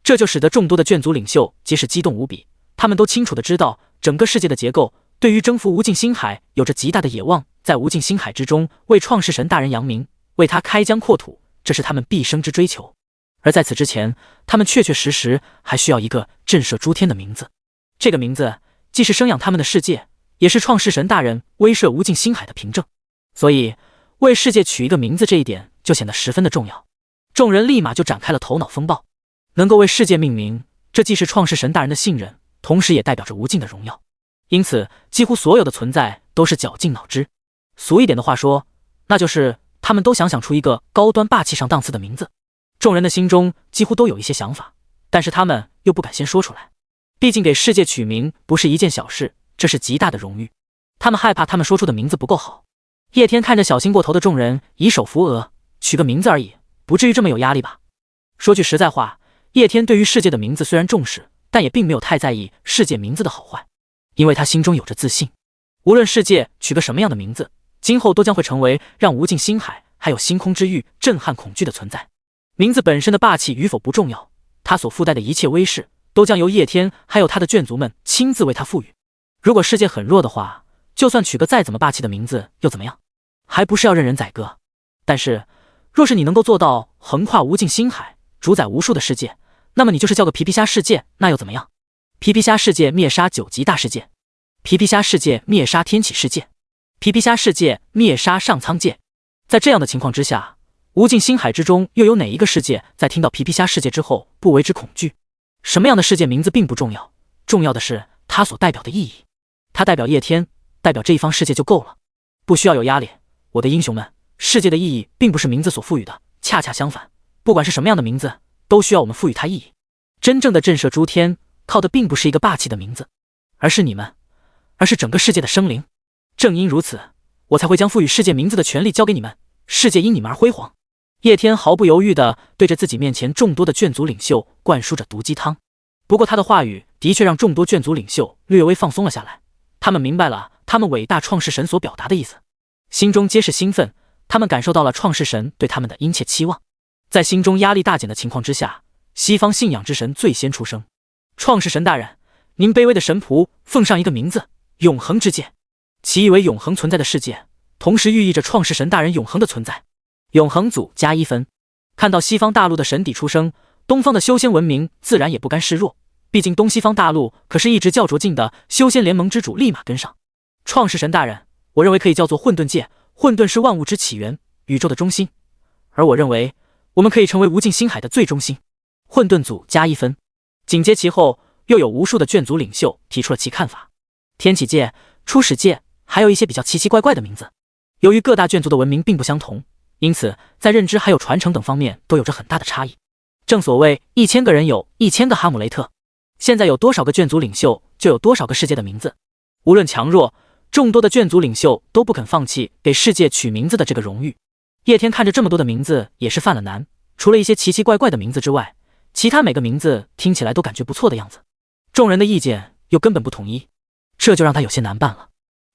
[SPEAKER 1] 这就使得众多的眷族领袖皆是激动无比。他们都清楚地知道整个世界的结构，对于征服无尽星海有着极大的野望，在无尽星海之中为创世神大人扬名，为他开疆扩土，这是他们毕生之追求。而在此之前，他们确确实实还需要一个震慑诸天的名字。这个名字既是生养他们的世界，也是创世神大人威慑无尽星海的凭证。所以为世界取一个名字，这一点就显得十分的重要。众人立马就展开了头脑风暴。能够为世界命名，这既是创世神大人的信任，同时也代表着无尽的荣耀。因此几乎所有的存在都是绞尽脑汁。俗一点的话说，那就是他们都想出一个高端霸气上档次的名字。众人的心中几乎都有一些想法，但是他们又不敢先说出来。毕竟给世界取名不是一件小事，这是极大的荣誉。他们害怕他们说出的名字不够好。叶天看着小心过头的众人，以手扶额，取个名字而已，不至于这么有压力吧？说句实在话，叶天对于世界的名字虽然重视，但也并没有太在意世界名字的好坏，因为他心中有着自信。无论世界取个什么样的名字，今后都将会成为让无尽星海还有星空之域震撼恐惧的存在。名字本身的霸气与否不重要，它所附带的一切威势都将由叶天还有他的眷族们亲自为他赋予。如果世界很弱的话，就算取个再怎么霸气的名字又怎么样？还不是要任人宰割？但是若是你能够做到横跨无尽星海，主宰无数的世界，那么你就是叫个皮皮虾世界，那又怎么样？皮皮虾世界灭杀九级大世界，皮皮虾世界灭杀天启世界，皮皮虾世界灭杀上苍界。在这样的情况之下，无尽星海之中又有哪一个世界在听到皮皮虾世界之后不为之恐惧？什么样的世界名字并不重要，重要的是它所代表的意义。它代表叶天，代表这一方世界就够了，不需要有压力。我的英雄们，世界的意义并不是名字所赋予的，恰恰相反，不管是什么样的名字，都需要我们赋予它意义。真正的震慑诸天，靠的并不是一个霸气的名字，而是你们，而是整个世界的生灵。正因如此，我才会将赋予世界名字的权利交给你们，世界因你们而辉煌。叶天毫不犹豫地对着自己面前众多的眷族领袖灌输着毒鸡汤。不过他的话语的确让众多眷族领袖略微放松了下来，他们明白了他们伟大创世神所表达的意思，心中皆是兴奋。他们感受到了创世神对他们的殷切期望。在心中压力大减的情况之下，西方信仰之神最先出声。创世神大人，您卑微的神仆奉上一个名字，永恒之界，其意为永恒存在的世界，同时寓意着创世神大人永恒的存在。永恒组加1分。看到西方大陆的神邸出生，东方的修仙文明自然也不甘示弱，毕竟东西方大陆可是一直较着劲的修仙联盟之主立马跟上。创世神大人，我认为可以叫做混沌界，混沌是万物之起源，宇宙的中心，而我认为我们可以成为无尽星海的最中心。混沌组加1分。紧接其后，又有无数的眷族领袖提出了其看法。天启界、初始界，还有一些比较奇奇怪怪的名字。由于各大眷族的文明并不相同，因此在认知还有传承等方面都有着很大的差异。正所谓1000个人有1000个哈姆雷特，现在有多少个眷族领袖，就有多少个世界的名字。无论强弱，众多的眷族领袖都不肯放弃给世界取名字的这个荣誉。叶天看着这么多的名字也是犯了难，除了一些奇奇怪怪的名字之外，其他每个名字听起来都感觉不错的样子。众人的意见又根本不统一，这就让他有些难办了。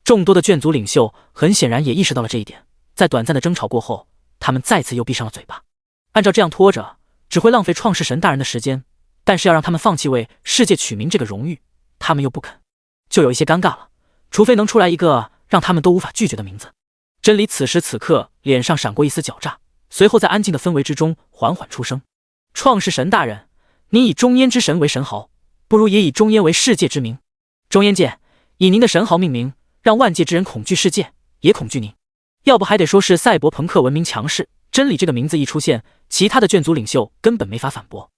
[SPEAKER 1] 众多的眷族领袖很显然也意识到了这一点，在短暂的争吵过后，他们再次又闭上了嘴巴。按照这样拖着，只会浪费创世神大人的时间，但是要让他们放弃为世界取名这个荣誉，他们又不肯，就有一些尴尬了。除非能出来一个让他们都无法拒绝的名字。真理此时此刻脸上闪过一丝狡诈，随后在安静的氛围之中缓缓出声：创世神大人，您以中烟之神为神号，不如也以中烟为世界之名。中烟界以您的神号命名，让万界之人恐惧世界，也恐惧您。要不还得说是赛博朋克文明强势。真理这个名字一出现，其他的眷族领袖根本没法反驳。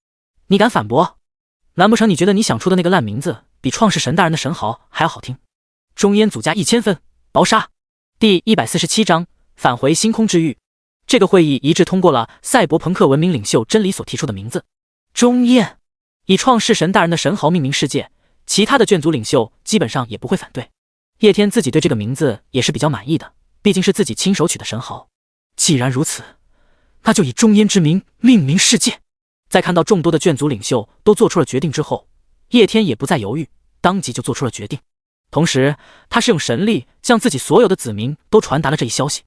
[SPEAKER 1] 你敢反驳？难不成你觉得你想出的那个烂名字比创世神大人的神号还要好听？中烟组加1000分，薄杀。第147章返回星空之域。这个会议一致通过了赛博朋克文明领袖真理所提出的名字中烟，以创世神大人的神号命名世界，其他的眷族领袖基本上也不会反对。叶天自己对这个名字也是比较满意的，毕竟是自己亲手取的神号。既然如此，那就以中烟之名命名世界。在看到众多的眷族领袖都做出了决定之后，叶天也不再犹豫，当即就做出了决定。同时，他是用神力向自己所有的子民都传达了这一消息。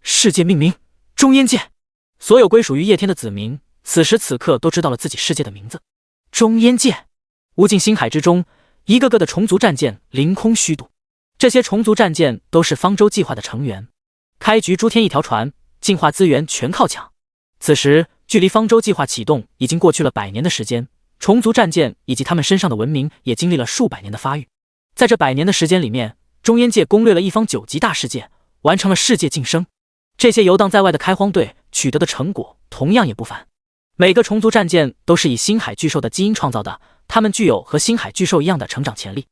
[SPEAKER 1] 世界命名中烟界，所有归属于叶天的子民，此时此刻都知道了自己世界的名字。中烟界，无尽星海之中，一个个的虫族战舰凌空虚度。这些虫族战舰都是方舟计划的成员，开局诸天一条船，进化资源全靠抢。此时距离方舟计划启动已经过去了100年的时间，虫族战舰以及他们身上的文明也经历了数百年的发育。在这100年的时间里面，中烟界攻略了一方9级大世界，完成了世界晋升。这些游荡在外的开荒队取得的成果同样也不凡。每个虫族战舰都是以星海巨兽的基因创造的，它们具有和星海巨兽一样的成长潜力，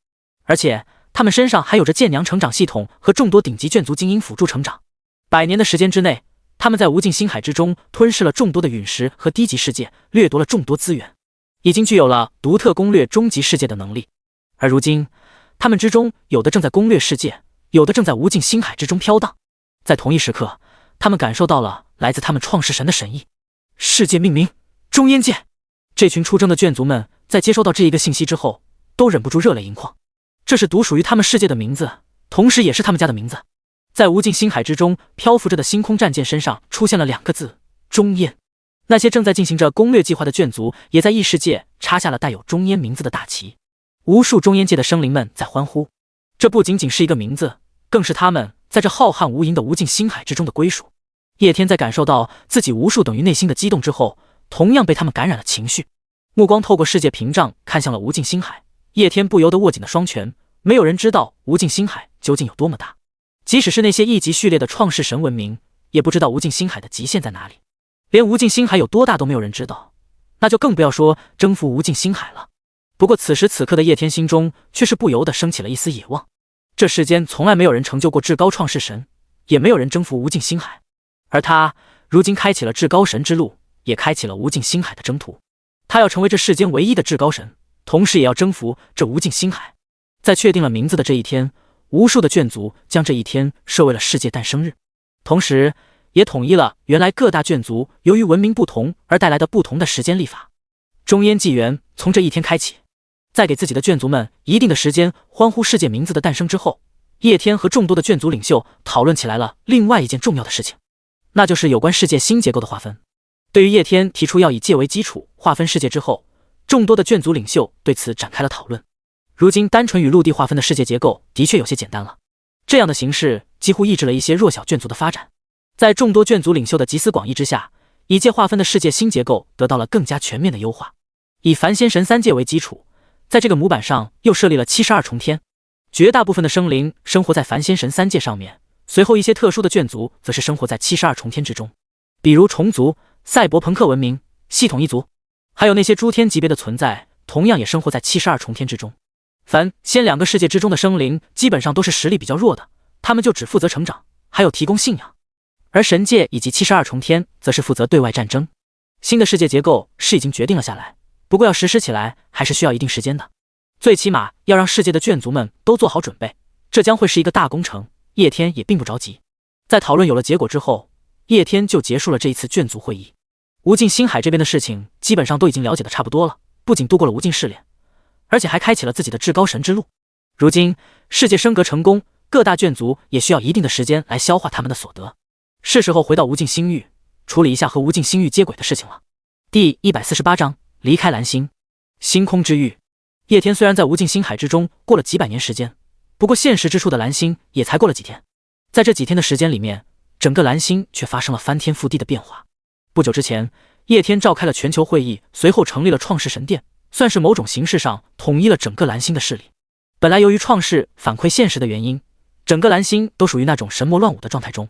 [SPEAKER 1] 而且它们身上还有着舰娘成长系统和众多顶级眷族精英辅助成长。100年的时间之内，他们在无尽星海之中吞噬了众多的陨石和低级世界，掠夺了众多资源，已经具有了独特攻略终极世界的能力。而如今，他们之中有的正在攻略世界，有的正在无尽星海之中飘荡。在同一时刻，他们感受到了来自他们创世神的神意。世界命名中烟界，这群出征的眷族们在接收到这一个信息之后，都忍不住热泪盈眶。这是独属于他们世界的名字，同时也是他们家的名字。在无尽星海之中漂浮着的星空战舰身上出现了2个字：中烟。那些正在进行着攻略计划的眷族也在异世界插下了带有中烟名字的大旗。无数中烟界的生灵们在欢呼，这不仅仅是一个名字，更是他们在这浩瀚无垠的无尽星海之中的归属。叶天在感受到自己无数等于内心的激动之后，同样被他们感染了情绪，目光透过世界屏障看向了无尽星海。叶天不由得握紧了双拳。没有人知道无尽星海究竟有多么大，即使是那些一级序列的创世神文明，也不知道无尽星海的极限在哪里。连无尽星海有多大都没有人知道，那就更不要说征服无尽星海了。不过此时此刻的叶天心中却是不由得升起了一丝野望。这世间从来没有人成就过至高创世神，也没有人征服无尽星海，而他如今开启了至高神之路，也开启了无尽星海的征途。他要成为这世间唯一的至高神，同时也要征服这无尽星海。在确定了名字的这一天，无数的眷族将这一天设为了世界诞生日，同时也统一了原来各大眷族由于文明不同而带来的不同的时间历法。中烟纪元从这一天开启，在给自己的眷族们一定的时间欢呼世界名字的诞生之后，叶天和众多的眷族领袖讨论起来了另外一件重要的事情，那就是有关世界新结构的划分。对于叶天提出要以界为基础划分世界之后，众多的眷族领袖对此展开了讨论。如今单纯与陆地划分的世界结构的确有些简单了，这样的形式几乎抑制了一些弱小眷族的发展。在众多眷族领袖的集思广益之下，以界划分的世界新结构得到了更加全面的优化。以凡仙神3界为基础，在这个模板上又设立了72重天，绝大部分的生灵生活在凡仙神3界上面，随后一些特殊的眷族则是生活在72重天之中，比如虫族、赛博朋克文明、系统一族，还有那些诸天级别的存在，同样也生活在72重天之中。凡仙2个世界之中的生灵基本上都是实力比较弱的，他们就只负责成长，还有提供信仰。而神界以及72重天则是负责对外战争。新的世界结构是已经决定了下来，不过要实施起来还是需要一定时间的，最起码要让世界的眷族们都做好准备，这将会是一个大工程。叶天也并不着急，在讨论有了结果之后，叶天就结束了这一次眷族会议。无尽星海这边的事情基本上都已经了解的差不多了，不仅度过了无尽试炼，而且还开启了自己的至高神之路。如今世界升格成功，各大眷族也需要一定的时间来消化他们的所得，是时候回到无尽星域，处理一下和无尽星域接轨的事情了。第148章离开蓝星。星空之域，叶天虽然在无尽星海之中过了几百年时间，不过现实之处的蓝星也才过了几天。在这几天的时间里面，整个蓝星却发生了翻天覆地的变化。不久之前，叶天召开了全球会议，随后成立了创世神殿，算是某种形式上统一了整个蓝星的势力。本来由于创世反馈现实的原因，整个蓝星都属于那种神魔乱舞的状态中，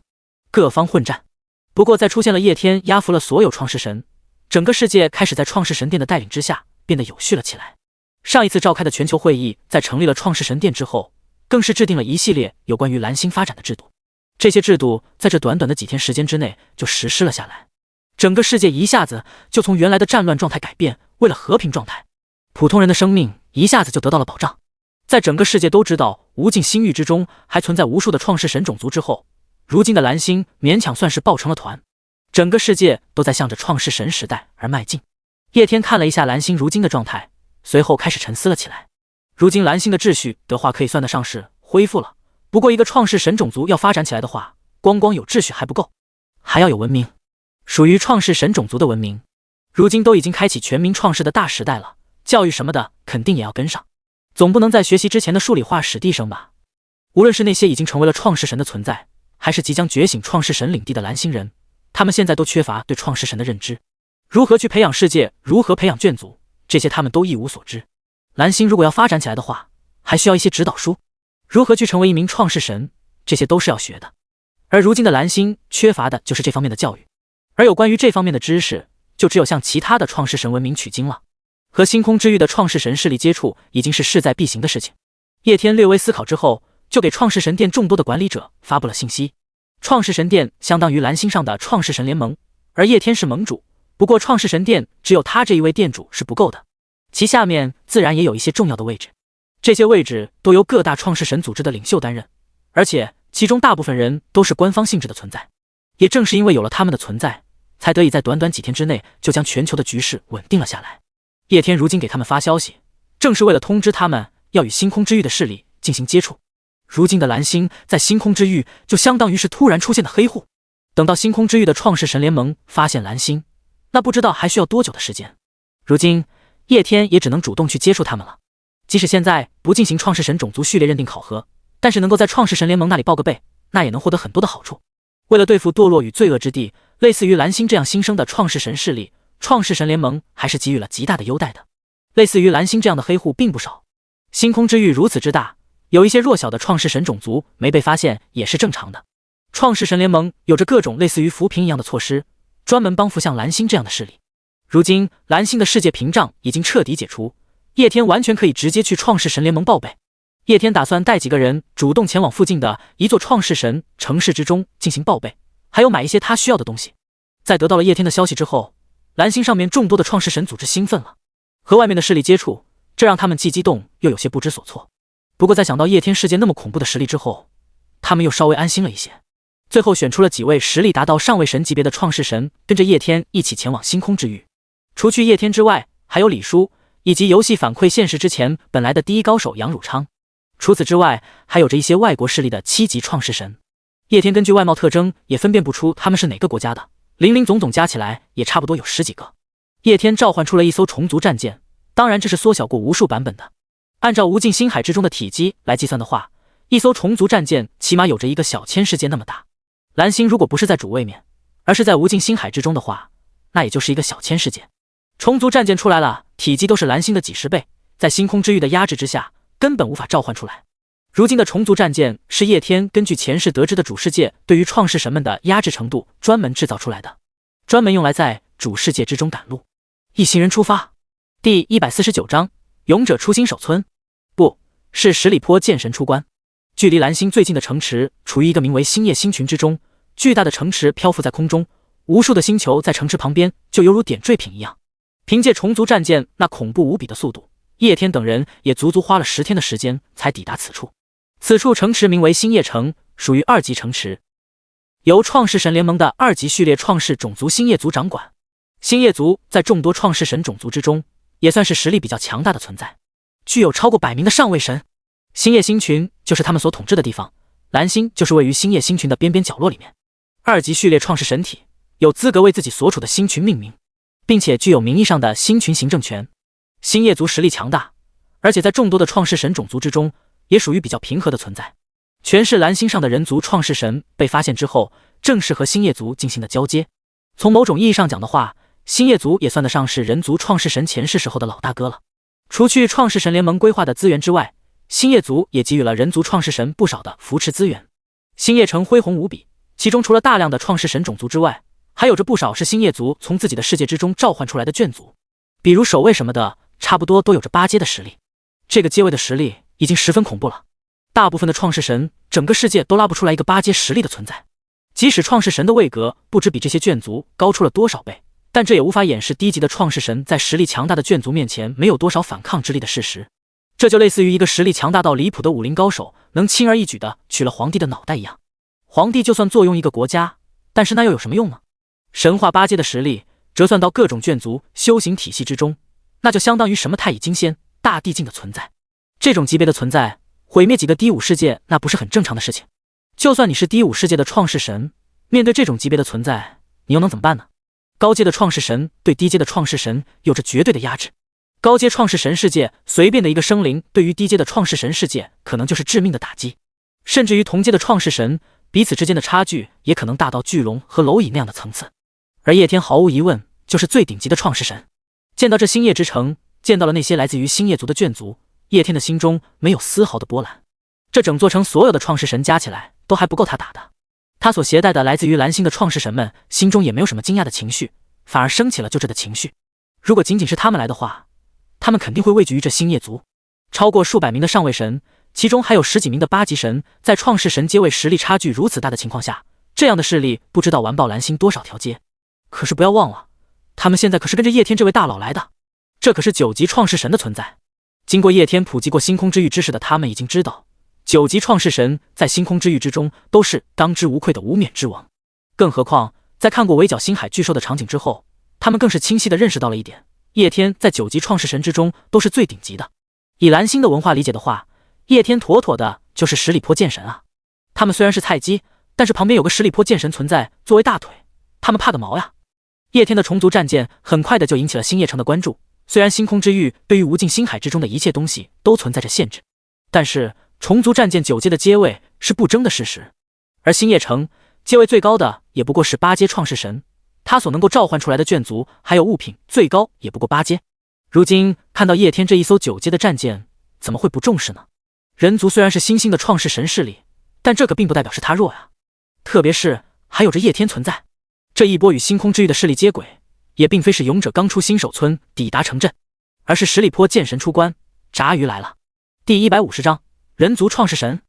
[SPEAKER 1] 各方混战。不过在出现了叶天压服了所有创世神，整个世界开始在创世神殿的带领之下变得有序了起来。上一次召开的全球会议在成立了创世神殿之后，更是制定了一系列有关于蓝星发展的制度。这些制度在这短短的几天时间之内就实施了下来，整个世界一下子就从原来的战乱状态改变为了和平状态，普通人的生命一下子就得到了保障。在整个世界都知道无尽星域之中还存在无数的创世神种族之后，如今的蓝星勉强算是抱成了团，整个世界都在向着创世神时代而迈进。叶天看了一下蓝星如今的状态，随后开始沉思了起来。如今蓝星的秩序的话，可以算得上是恢复了。不过一个创世神种族要发展起来的话，光有秩序还不够，还要有文明。属于创世神种族的文明，如今都已经开启全民创世的大时代了，教育什么的肯定也要跟上，总不能在学习之前的数理化史地生吧。无论是那些已经成为了创世神的存在，还是即将觉醒创世神领地的蓝星人，他们现在都缺乏对创世神的认知，如何去培养世界，如何培养眷族，这些他们都一无所知。蓝星如果要发展起来的话，还需要一些指导书，如何去成为一名创世神，这些都是要学的。而如今的蓝星缺乏的就是这方面的教育，而有关于这方面的知识，就只有向其他的创世神文明取经了。和星空之域的创世神势力接触，已经是势在必行的事情。叶天略微思考之后，就给创世神殿众多的管理者发布了信息。创世神殿相当于蓝星上的创世神联盟，而叶天是盟主，不过创世神殿只有他这一位殿主是不够的，其下面自然也有一些重要的位置，这些位置都由各大创世神组织的领袖担任，而且其中大部分人都是官方性质的存在。也正是因为有了他们的存在，才得以在短短几天之内就将全球的局势稳定了下来。叶天如今给他们发消息，正是为了通知他们要与星空之域的势力进行接触。如今的蓝星在星空之域就相当于是突然出现的黑户，等到星空之域的创世神联盟发现蓝星，那不知道还需要多久的时间。如今叶天也只能主动去接触他们了，即使现在不进行创世神种族序列认定考核，但是能够在创世神联盟那里报个备，那也能获得很多的好处。为了对付堕落与罪恶之地，类似于蓝星这样新生的创世神势力，创世神联盟还是给予了极大的优待的。类似于蓝星这样的黑户并不少，星空之域如此之大，有一些弱小的创世神种族没被发现也是正常的。创世神联盟有着各种类似于扶贫一样的措施，专门帮扶像蓝星这样的势力。如今蓝星的世界屏障已经彻底解除，叶天完全可以直接去创世神联盟报备。叶天打算带几个人主动前往附近的一座创世神城市之中进行报备，还有买一些他需要的东西。在得到了叶天的消息之后，蓝星上面众多的创世神组织兴奋了，和外面的势力接触，这让他们既激动又有些不知所措。不过在想到叶天世界那么恐怖的实力之后，他们又稍微安心了一些。最后选出了几位实力达到上位神级别的创世神，跟着叶天一起前往星空之域。除去叶天之外，还有李叔，以及游戏反馈现实之前本来的第一高手杨汝昌。除此之外，还有着一些外国势力的7级创世神。叶天根据外貌特征也分辨不出他们是哪个国家的，零零总总加起来也差不多有10几个。叶天召唤出了一艘虫族战舰，当然这是缩小过无数版本的。按照无尽星海之中的体积来计算的话，一艘虫族战舰起码有着一个小千世界那么大。蓝星如果不是在主位面，而是在无尽星海之中的话，那也就是一个小千世界。虫族战舰出来了，体积都是蓝星的几10倍，在星空之域的压制之下，根本无法召唤出来。如今的虫族战舰是叶天根据前世得知的主世界对于创世神们的压制程度专门制造出来的，专门用来在主世界之中赶路。一行人出发。第149章勇者出新手村，不是十里坡剑神出关。距离蓝星最近的城池处于一个名为星夜星群之中，巨大的城池漂浮在空中，无数的星球在城池旁边就犹如点缀品一样。凭借虫族战舰那恐怖无比的速度，叶天等人也足足花了10天的时间才抵达此处。此处城池名为星夜城，属于2级城池，由创世神联盟的2级序列创世种族星夜族掌管。星夜族在众多创世神种族之中，也算是实力比较强大的存在，具有超过100名的上位神。星夜星群就是他们所统治的地方，蓝星就是位于星夜星群的边边角落里面。2级序列创世神体有资格为自己所处的星群命名，并且具有名义上的星群行政权。星夜族实力强大，而且在众多的创世神种族之中，也属于比较平和的存在。全是蓝星上的人族创世神被发现之后，正是和星夜族进行的交接。从某种意义上讲的话，星夜族也算得上是人族创世神前世时候的老大哥了。除去创世神联盟规划的资源之外，星夜族也给予了人族创世神不少的扶持资源。星夜城恢宏无比，其中除了大量的创世神种族之外，还有着不少是星夜族从自己的世界之中召唤出来的眷族，比如守卫什么的，差不多都有着8阶的实力。这个阶位的实力已经十分恐怖了，大部分的创世神整个世界都拉不出来一个8阶实力的存在。即使创世神的位格不知比这些眷族高出了多少倍，但这也无法掩饰低级的创世神在实力强大的眷族面前没有多少反抗之力的事实。这就类似于一个实力强大到离谱的武林高手能轻而易举地取了皇帝的脑袋一样。皇帝就算坐拥一个国家，但是那又有什么用呢？神话8阶的实力，折算到各种眷族修行体系之中，那就相当于什么太乙金仙、大地境的存在。这种级别的存在，毁灭几个低5世界，那不是很正常的事情。就算你是低5世界的创世神，面对这种级别的存在，你又能怎么办呢？高阶的创世神对低阶的创世神有着绝对的压制。高阶创世神世界随便的一个生灵，对于低阶的创世神世界可能就是致命的打击。甚至于同阶的创世神彼此之间的差距也可能大到巨龙和蝼蚁那样的层次。而叶天毫无疑问就是最顶级的创世神。见到这星夜之城，见到了那些来自于星夜族的眷族，叶天的心中没有丝毫的波澜。这整座城所有的创世神加起来都还不够他打的。他所携带的来自于蓝星的创世神们心中也没有什么惊讶的情绪，反而升起了救治的情绪。如果仅仅是他们来的话，他们肯定会畏惧于这星夜族。超过数百名的上位神，其中还有10几名的8级神，在创世神阶位实力差距如此大的情况下，这样的势力不知道完爆蓝星多少条街。可是不要忘了，他们现在可是跟着叶天这位大佬来的，这可是9级创世神的存在。经过叶天普及过星空之域知识的他们已经知道，9级创世神在星空之域之中都是当之无愧的无冕之王。更何况在看过围剿星海巨兽的场景之后，他们更是清晰地认识到了一点，叶天在9级创世神之中都是最顶级的。以蓝星的文化理解的话，叶天妥妥的就是十里坡剑神啊。他们虽然是菜鸡，但是旁边有个十里坡剑神存在作为大腿，他们怕个毛呀。叶天的虫族战舰很快的就引起了星夜城的关注。虽然星空之域对于无尽星海之中的一切东西都存在着限制，但是虫族战舰9阶的阶位是不争的事实。而星夜城阶位最高的也不过是8阶创世神，他所能够召唤出来的眷族还有物品最高也不过8阶。如今看到叶天这一艘9阶的战舰，怎么会不重视呢？人族虽然是新兴的创世神势力，但这可并不代表是他弱呀。特别是还有着叶天存在，这一波与星空之域的势力接轨，也并非是勇者刚出新手村抵达城镇，而是十里坡剑神出关，杂鱼来了。第150章人族创世神。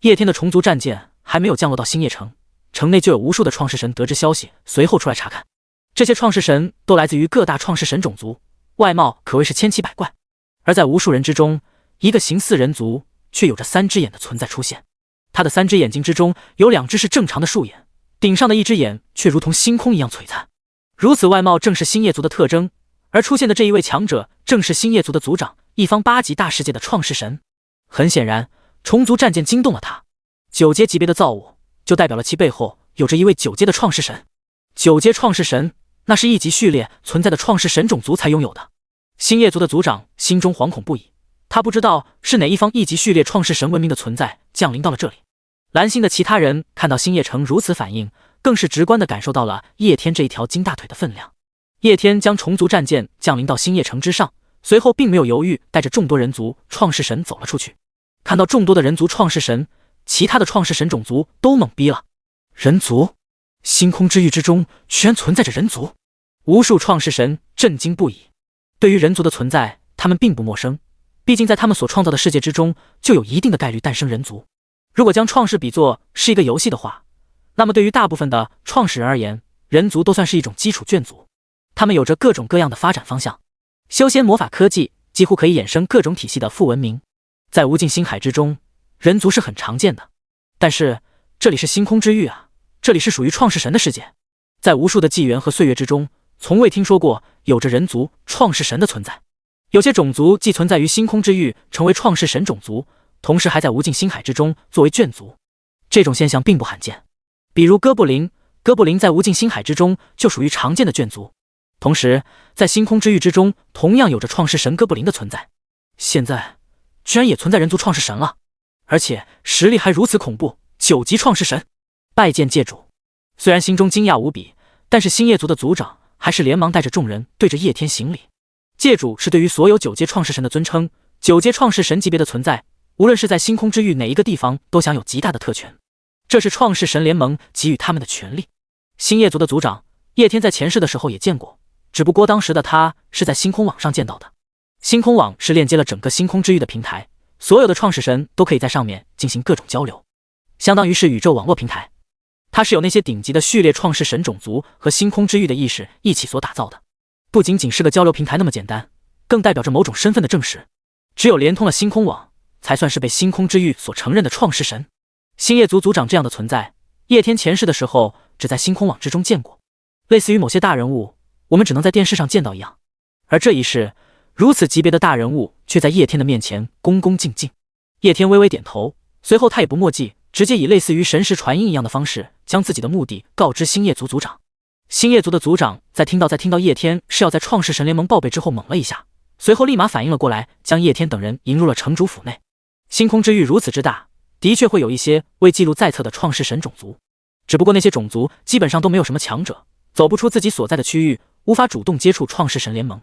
[SPEAKER 1] 叶天的虫族战舰还没有降落到星夜城，城内就有无数的创世神得知消息，随后出来查看。这些创世神都来自于各大创世神种族，外貌可谓是千奇百怪。而在无数人之中，一个形似人族却有着3只眼的存在出现。他的3只眼睛之中有2只是正常的树眼，顶上的1只眼却如同星空一样璀璨。如此外貌正是星夜族的特征，而出现的这一位强者正是星夜族的族长，一方8级大世界的创世神。很显然，虫族战舰惊动了他。9阶级别的造物，就代表了其背后有着一位9阶的创世神。9阶创世神，那是1级序列存在的创世神种族才拥有的。星夜族的族长心中惶恐不已，他不知道是哪一方1级序列创世神文明的存在降临到了这里。蓝星的其他人看到星夜城如此反应，更是直观地感受到了叶天这一条金大腿的分量。叶天将虫族战舰降临到星夜城之上，随后并没有犹豫，带着众多人族创世神走了出去。看到众多的人族创世神，其他的创世神种族都懵逼了。人族？星空之域之中居然存在着人族？无数创世神震惊不已。对于人族的存在，他们并不陌生，毕竟在他们所创造的世界之中，就有一定的概率诞生人族。如果将创世比作是一个游戏的话，那么对于大部分的创始人而言，人族都算是一种基础眷族。他们有着各种各样的发展方向，修仙魔法科技几乎可以衍生各种体系的副文明。在无尽星海之中，人族是很常见的。但是这里是星空之域啊，这里是属于创世神的世界。在无数的纪元和岁月之中，从未听说过有着人族创世神的存在。有些种族既存在于星空之域，成为创世神种族，同时还在无尽星海之中作为眷族。这种现象并不罕见。比如哥布林，哥布林在无尽星海之中就属于常见的眷族。同时在星空之域之中同样有着创世神哥布林的存在。现在居然也存在人族创世神了，而且实力还如此恐怖，9级创世神。拜见界主。虽然心中惊讶无比，但是星夜族的族长还是连忙带着众人对着叶天行礼。界主是对于所有9阶创世神的尊称，9阶创世神级别的存在，无论是在星空之域哪一个地方都享有极大的特权，这是创世神联盟给予他们的权利。星夜族的族长叶天在前世的时候也见过，只不过当时的他是在星空网上见到的。星空网是链接了整个星空之域的平台，所有的创世神都可以在上面进行各种交流，相当于是宇宙网络平台。它是由那些顶级的序列创世神种族和星空之域的意识一起所打造的，不仅仅是个交流平台那么简单，更代表着某种身份的证实。只有连通了星空网，才算是被星空之域所承认的创世神。星夜族族长这样的存在，叶天前世的时候只在星空网之中见过。类似于某些大人物，我们只能在电视上见到一样。而这一世，如此级别的大人物却在叶天的面前恭恭敬敬。叶天微微点头，随后他也不墨迹，直接以类似于神识传音一样的方式，将自己的目的告知星夜族族长。星夜族的族长在听到叶天是要在创世神联盟报备之后，懵了一下，随后立马反应了过来，将叶天等人迎入了城主府内。星空之域如此之大，的确会有一些未记录在册的创世神种族，只不过那些种族基本上都没有什么强者，走不出自己所在的区域，无法主动接触创世神联盟。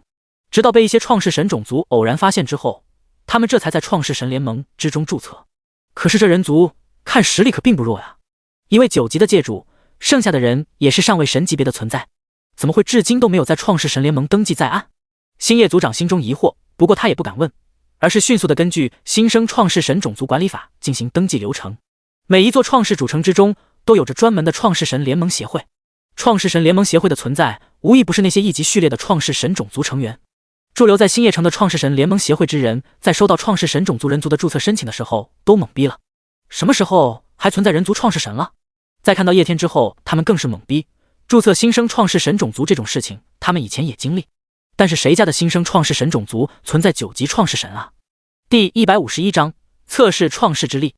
[SPEAKER 1] 直到被一些创世神种族偶然发现之后，他们这才在创世神联盟之中注册。可是这人族看实力可并不弱呀，一位9级的界主，剩下的人也是上位神级别的存在，怎么会至今都没有在创世神联盟登记在案？星夜族长心中疑惑，不过他也不敢问，而是迅速地根据新生创世神种族管理法进行登记流程。每一座创世主城之中都有着专门的创世神联盟协会，创世神联盟协会的存在无一不是那些一级序列的创世神种族成员。驻留在星夜城的创世神联盟协会之人，在收到创世神种族人族的注册申请的时候都懵逼了，什么时候还存在人族创世神了？在看到叶天之后，他们更是懵逼。注册新生创世神种族这种事情他们以前也经历，但是谁家的新生创世神种族存在9级创世神啊？第151章测试创世之力。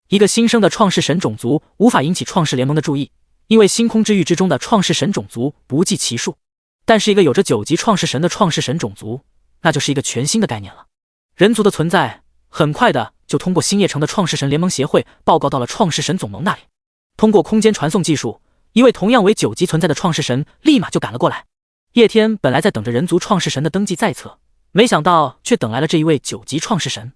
[SPEAKER 1] 一个新生的创世神种族无法引起创世联盟的注意，因为星空之域之中的创世神种族不计其数，但是一个有着9级创世神的创世神种族，那就是一个全新的概念了。人族的存在很快的就通过星夜城的创世神联盟协会报告到了创世神总盟那里。通过空间传送技术，一位同样为9级存在的创世神立马就赶了过来。叶天本来在等着人族创世神的登记在册，没想到却等来了这一位9级创世神。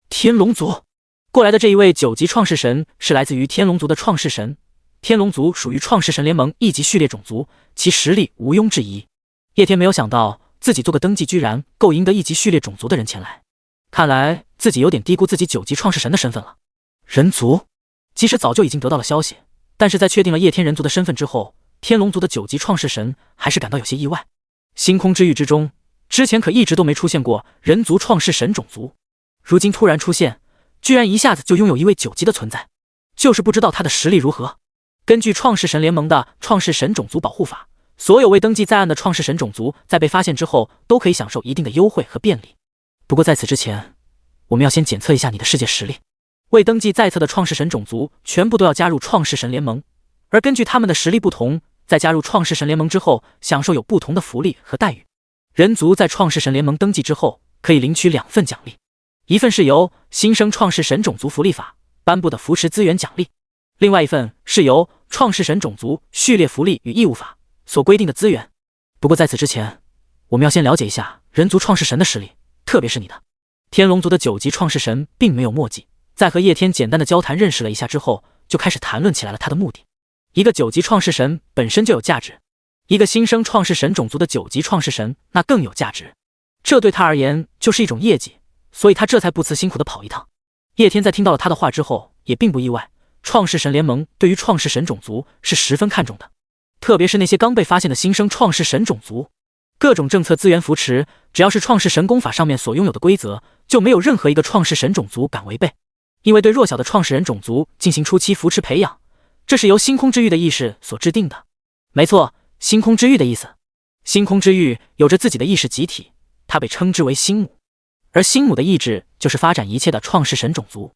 [SPEAKER 1] 天龙族过来的这一位9级创世神是来自于天龙族的创世神，天龙族属于创世神联盟1级序列种族，其实力毋庸置疑。叶天没有想到自己做个登记居然够赢得1级序列种族的人前来，看来自己有点低估自己9级创世神的身份了。人族即使早就已经得到了消息，但是在确定了叶天人族的身份之后，天龙族的9级创世神还是感到有些意外。星空之域之中之前可一直都没出现过人族创世神种族，如今突然出现，居然一下子就拥有一位9级的存在，就是不知道他的实力如何。根据创世神联盟的创世神种族保护法，所有未登记在案的创世神种族在被发现之后都可以享受一定的优惠和便利。不过在此之前，我们要先检测一下你的世界实力。未登记在册的创世神种族全部都要加入创世神联盟，而根据他们的实力不同，在加入创世神联盟之后享受有不同的福利和待遇。人族在创世神联盟登记之后可以领取2份奖励，一份是由新生创世神种族福利法颁布的扶持资源奖励，另外一份是由创世神种族序列福利与义务法所规定的资源。不过在此之前，我们要先了解一下人族创世神的实力，特别是你的。天龙族的9级创世神并没有墨迹，在和叶天简单的交谈认识了一下之后，就开始谈论起来了他的目的。一个9级创世神本身就有价值，一个新生创世神种族的9级创世神那更有价值，这对他而言就是一种业绩，所以他这才不辞辛苦的跑一趟。叶天在听到了他的话之后也并不意外，创世神联盟对于创世神种族是十分看重的，特别是那些刚被发现的新生创世神种族，各种政策资源扶持，只要是创世神功法上面所拥有的规则，就没有任何一个创世神种族敢违背。因为对弱小的创世人种族进行初期扶持培养，这是由星空之域的意识所制定的。没错，星空之域的意思。星空之域有着自己的意识集体，它被称之为星母，而星母的意志就是发展一切的创世神种族。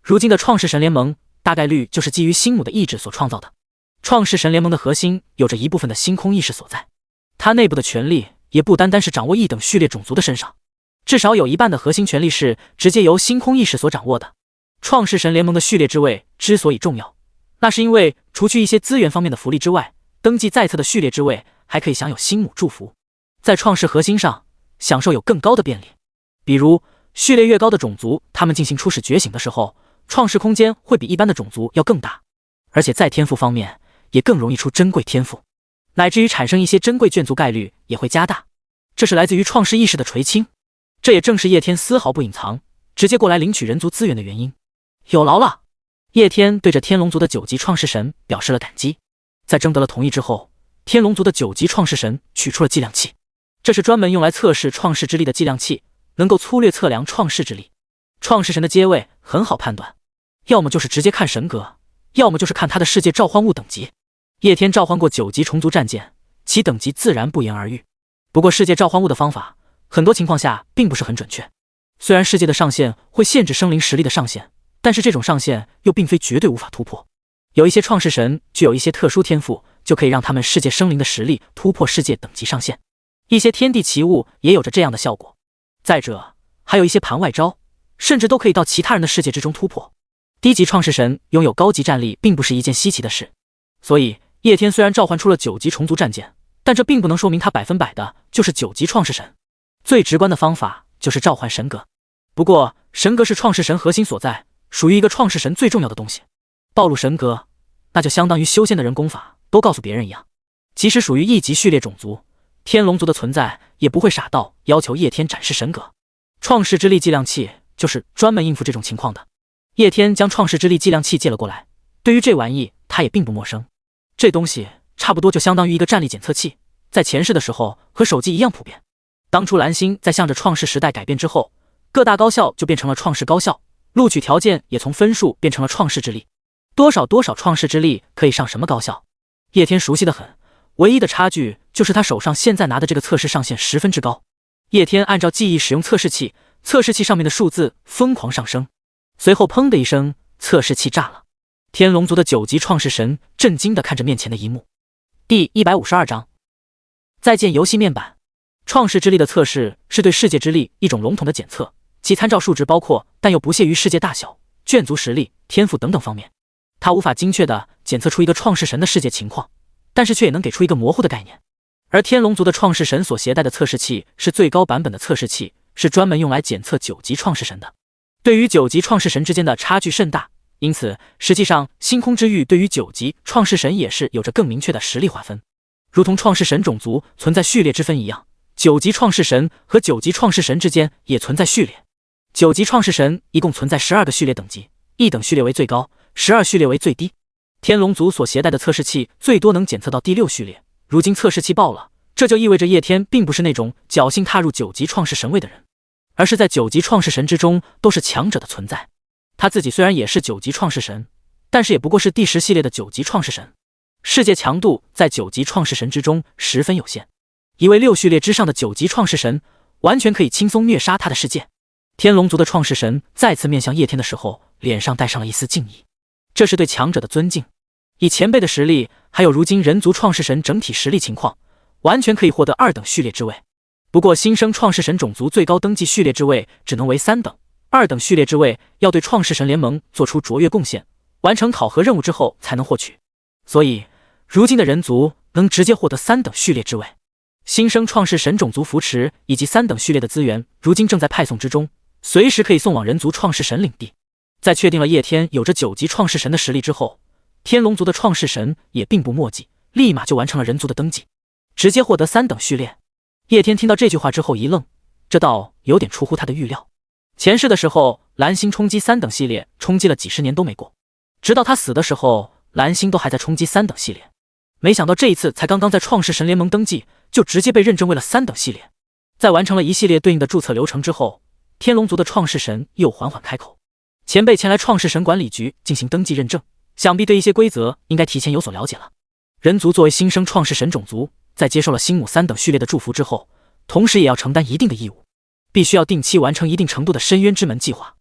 [SPEAKER 1] 如今的创世神联盟大概率就是基于星母的意志所创造的。创世神联盟的核心有着一部分的星空意识所在，它内部的权力也不单单是掌握一等序列种族的身上，至少有一半的核心权力是直接由星空意识所掌握的。创世神联盟的序列之位之所以重要，那是因为除去一些资源方面的福利之外，登记在册的序列之位还可以享有星母祝福，在创世核心上享受有更高的便利。比如序列越高的种族，他们进行初始觉醒的时候，创世空间会比一般的种族要更大，而且在天赋方面也更容易出珍贵天赋，乃至于产生一些珍贵眷族概率也会加大。这是来自于创世意识的垂青，这也正是叶天丝毫不隐藏，直接过来领取人族资源的原因。有劳了。叶天对着天龙族的9级创世神表示了感激。在征得了同意之后，天龙族的9级创世神取出了计量器，这是专门用来测试创世之力的计量器，能够粗略测量创世之力。创世神的阶位很好判断，要么就是直接看神格，要么就是看他的世界召唤物等级。叶天召唤过9级虫族战舰，其等级自然不言而喻。不过世界召唤物的方法，很多情况下并不是很准确。虽然世界的上限会限制生灵实力的上限，但是这种上限又并非绝对无法突破。有一些创世神具有一些特殊天赋，就可以让他们世界生灵的实力突破世界等级上限。一些天地奇物也有着这样的效果。再者，还有一些盘外招，甚至都可以到其他人的世界之中突破。低级创世神拥有高级战力并不是一件稀奇的事，所以叶天虽然召唤出了9级虫族战舰，但这并不能说明他100%的就是9级创世神。最直观的方法就是召唤神格。不过神格是创世神核心所在，属于一个创世神最重要的东西。暴露神格，那就相当于修仙的人功法都告诉别人一样。即使属于一级序列种族，天龙族的存在也不会傻到要求叶天展示神格。创世之力计量器就是专门应付这种情况的。叶天将创世之力计量器借了过来，对于这玩意他也并不陌生。这东西差不多就相当于一个战力检测器，在前世的时候和手机一样普遍。当初蓝星在向着创世时代改变之后，各大高校就变成了创世高校，录取条件也从分数变成了创世之力。多少创世之力可以上什么高校？叶天熟悉得很，唯一的差距就是他手上现在拿的这个测试上限10分之高。叶天按照记忆使用测试器，测试器上面的数字疯狂上升，随后砰的一声，测试器炸了。天龙族的9级创世神震惊地看着面前的一幕。第152章，再见游戏面板。创世之力的测试是对世界之力一种笼统的检测，其参照数值包括但又不限于世界大小、眷族实力、天赋等等方面。它无法精确地检测出一个创世神的世界情况，但是却也能给出一个模糊的概念。而天龙族的创世神所携带的测试器是最高版本的测试器，是专门用来检测9级创世神的。对于9级创世神之间的差距甚大，因此实际上星空之域对于9级创世神也是有着更明确的实力划分。如同创世神种族存在序列之分一样，9级创世神和9级创世神之间也存在序列。9级创世神一共存在12个序列等级，1等序列为最高，12序列为最低。天龙族所携带的测试器最多能检测到第6序列，如今测试器爆了，这就意味着叶天并不是那种侥幸踏入9级创世神位的人，而是在9级创世神之中都是强者的存在。他自己虽然也是9级创世神，但是也不过是第10系列的9级创世神，世界强度在9级创世神之中十分有限。一位6序列之上的9级创世神完全可以轻松虐杀他的世界。天龙族的创世神再次面向叶天的时候，脸上带上了一丝敬意，这是对强者的尊敬。以前辈的实力，还有如今人族创世神整体实力情况，完全可以获得2等序列之位。不过新生创世神种族最高登记序列之位只能为3等，2等序列之位要对创世神联盟做出卓越贡献，完成考核任务之后才能获取。所以如今的人族能直接获得3等序列之位。新生创世神种族扶持以及3等序列的资源如今正在派送之中，随时可以送往人族创世神领地。在确定了叶天有着9级创世神的实力之后，天龙族的创世神也并不墨迹，立马就完成了人族的登记，直接获得3等序列。叶天听到这句话之后一愣，这倒有点出乎他的预料。前世的时候，蓝星冲击3等系列冲击了几十年都没过，直到他死的时候，蓝星都还在冲击3等系列。没想到这一次才刚刚在创世神联盟登记，就直接被认证为了3等系列。在完成了一系列对应的注册流程之后，天龙族的创世神又缓缓开口：前辈前来创世神管理局进行登记认证，想必对一些规则应该提前有所了解了。人族作为新生创世神种族，在接受了星母3等序列的祝福之后，同时也要承担一定的义务，必须要定期完成一定程度的深渊之门计划。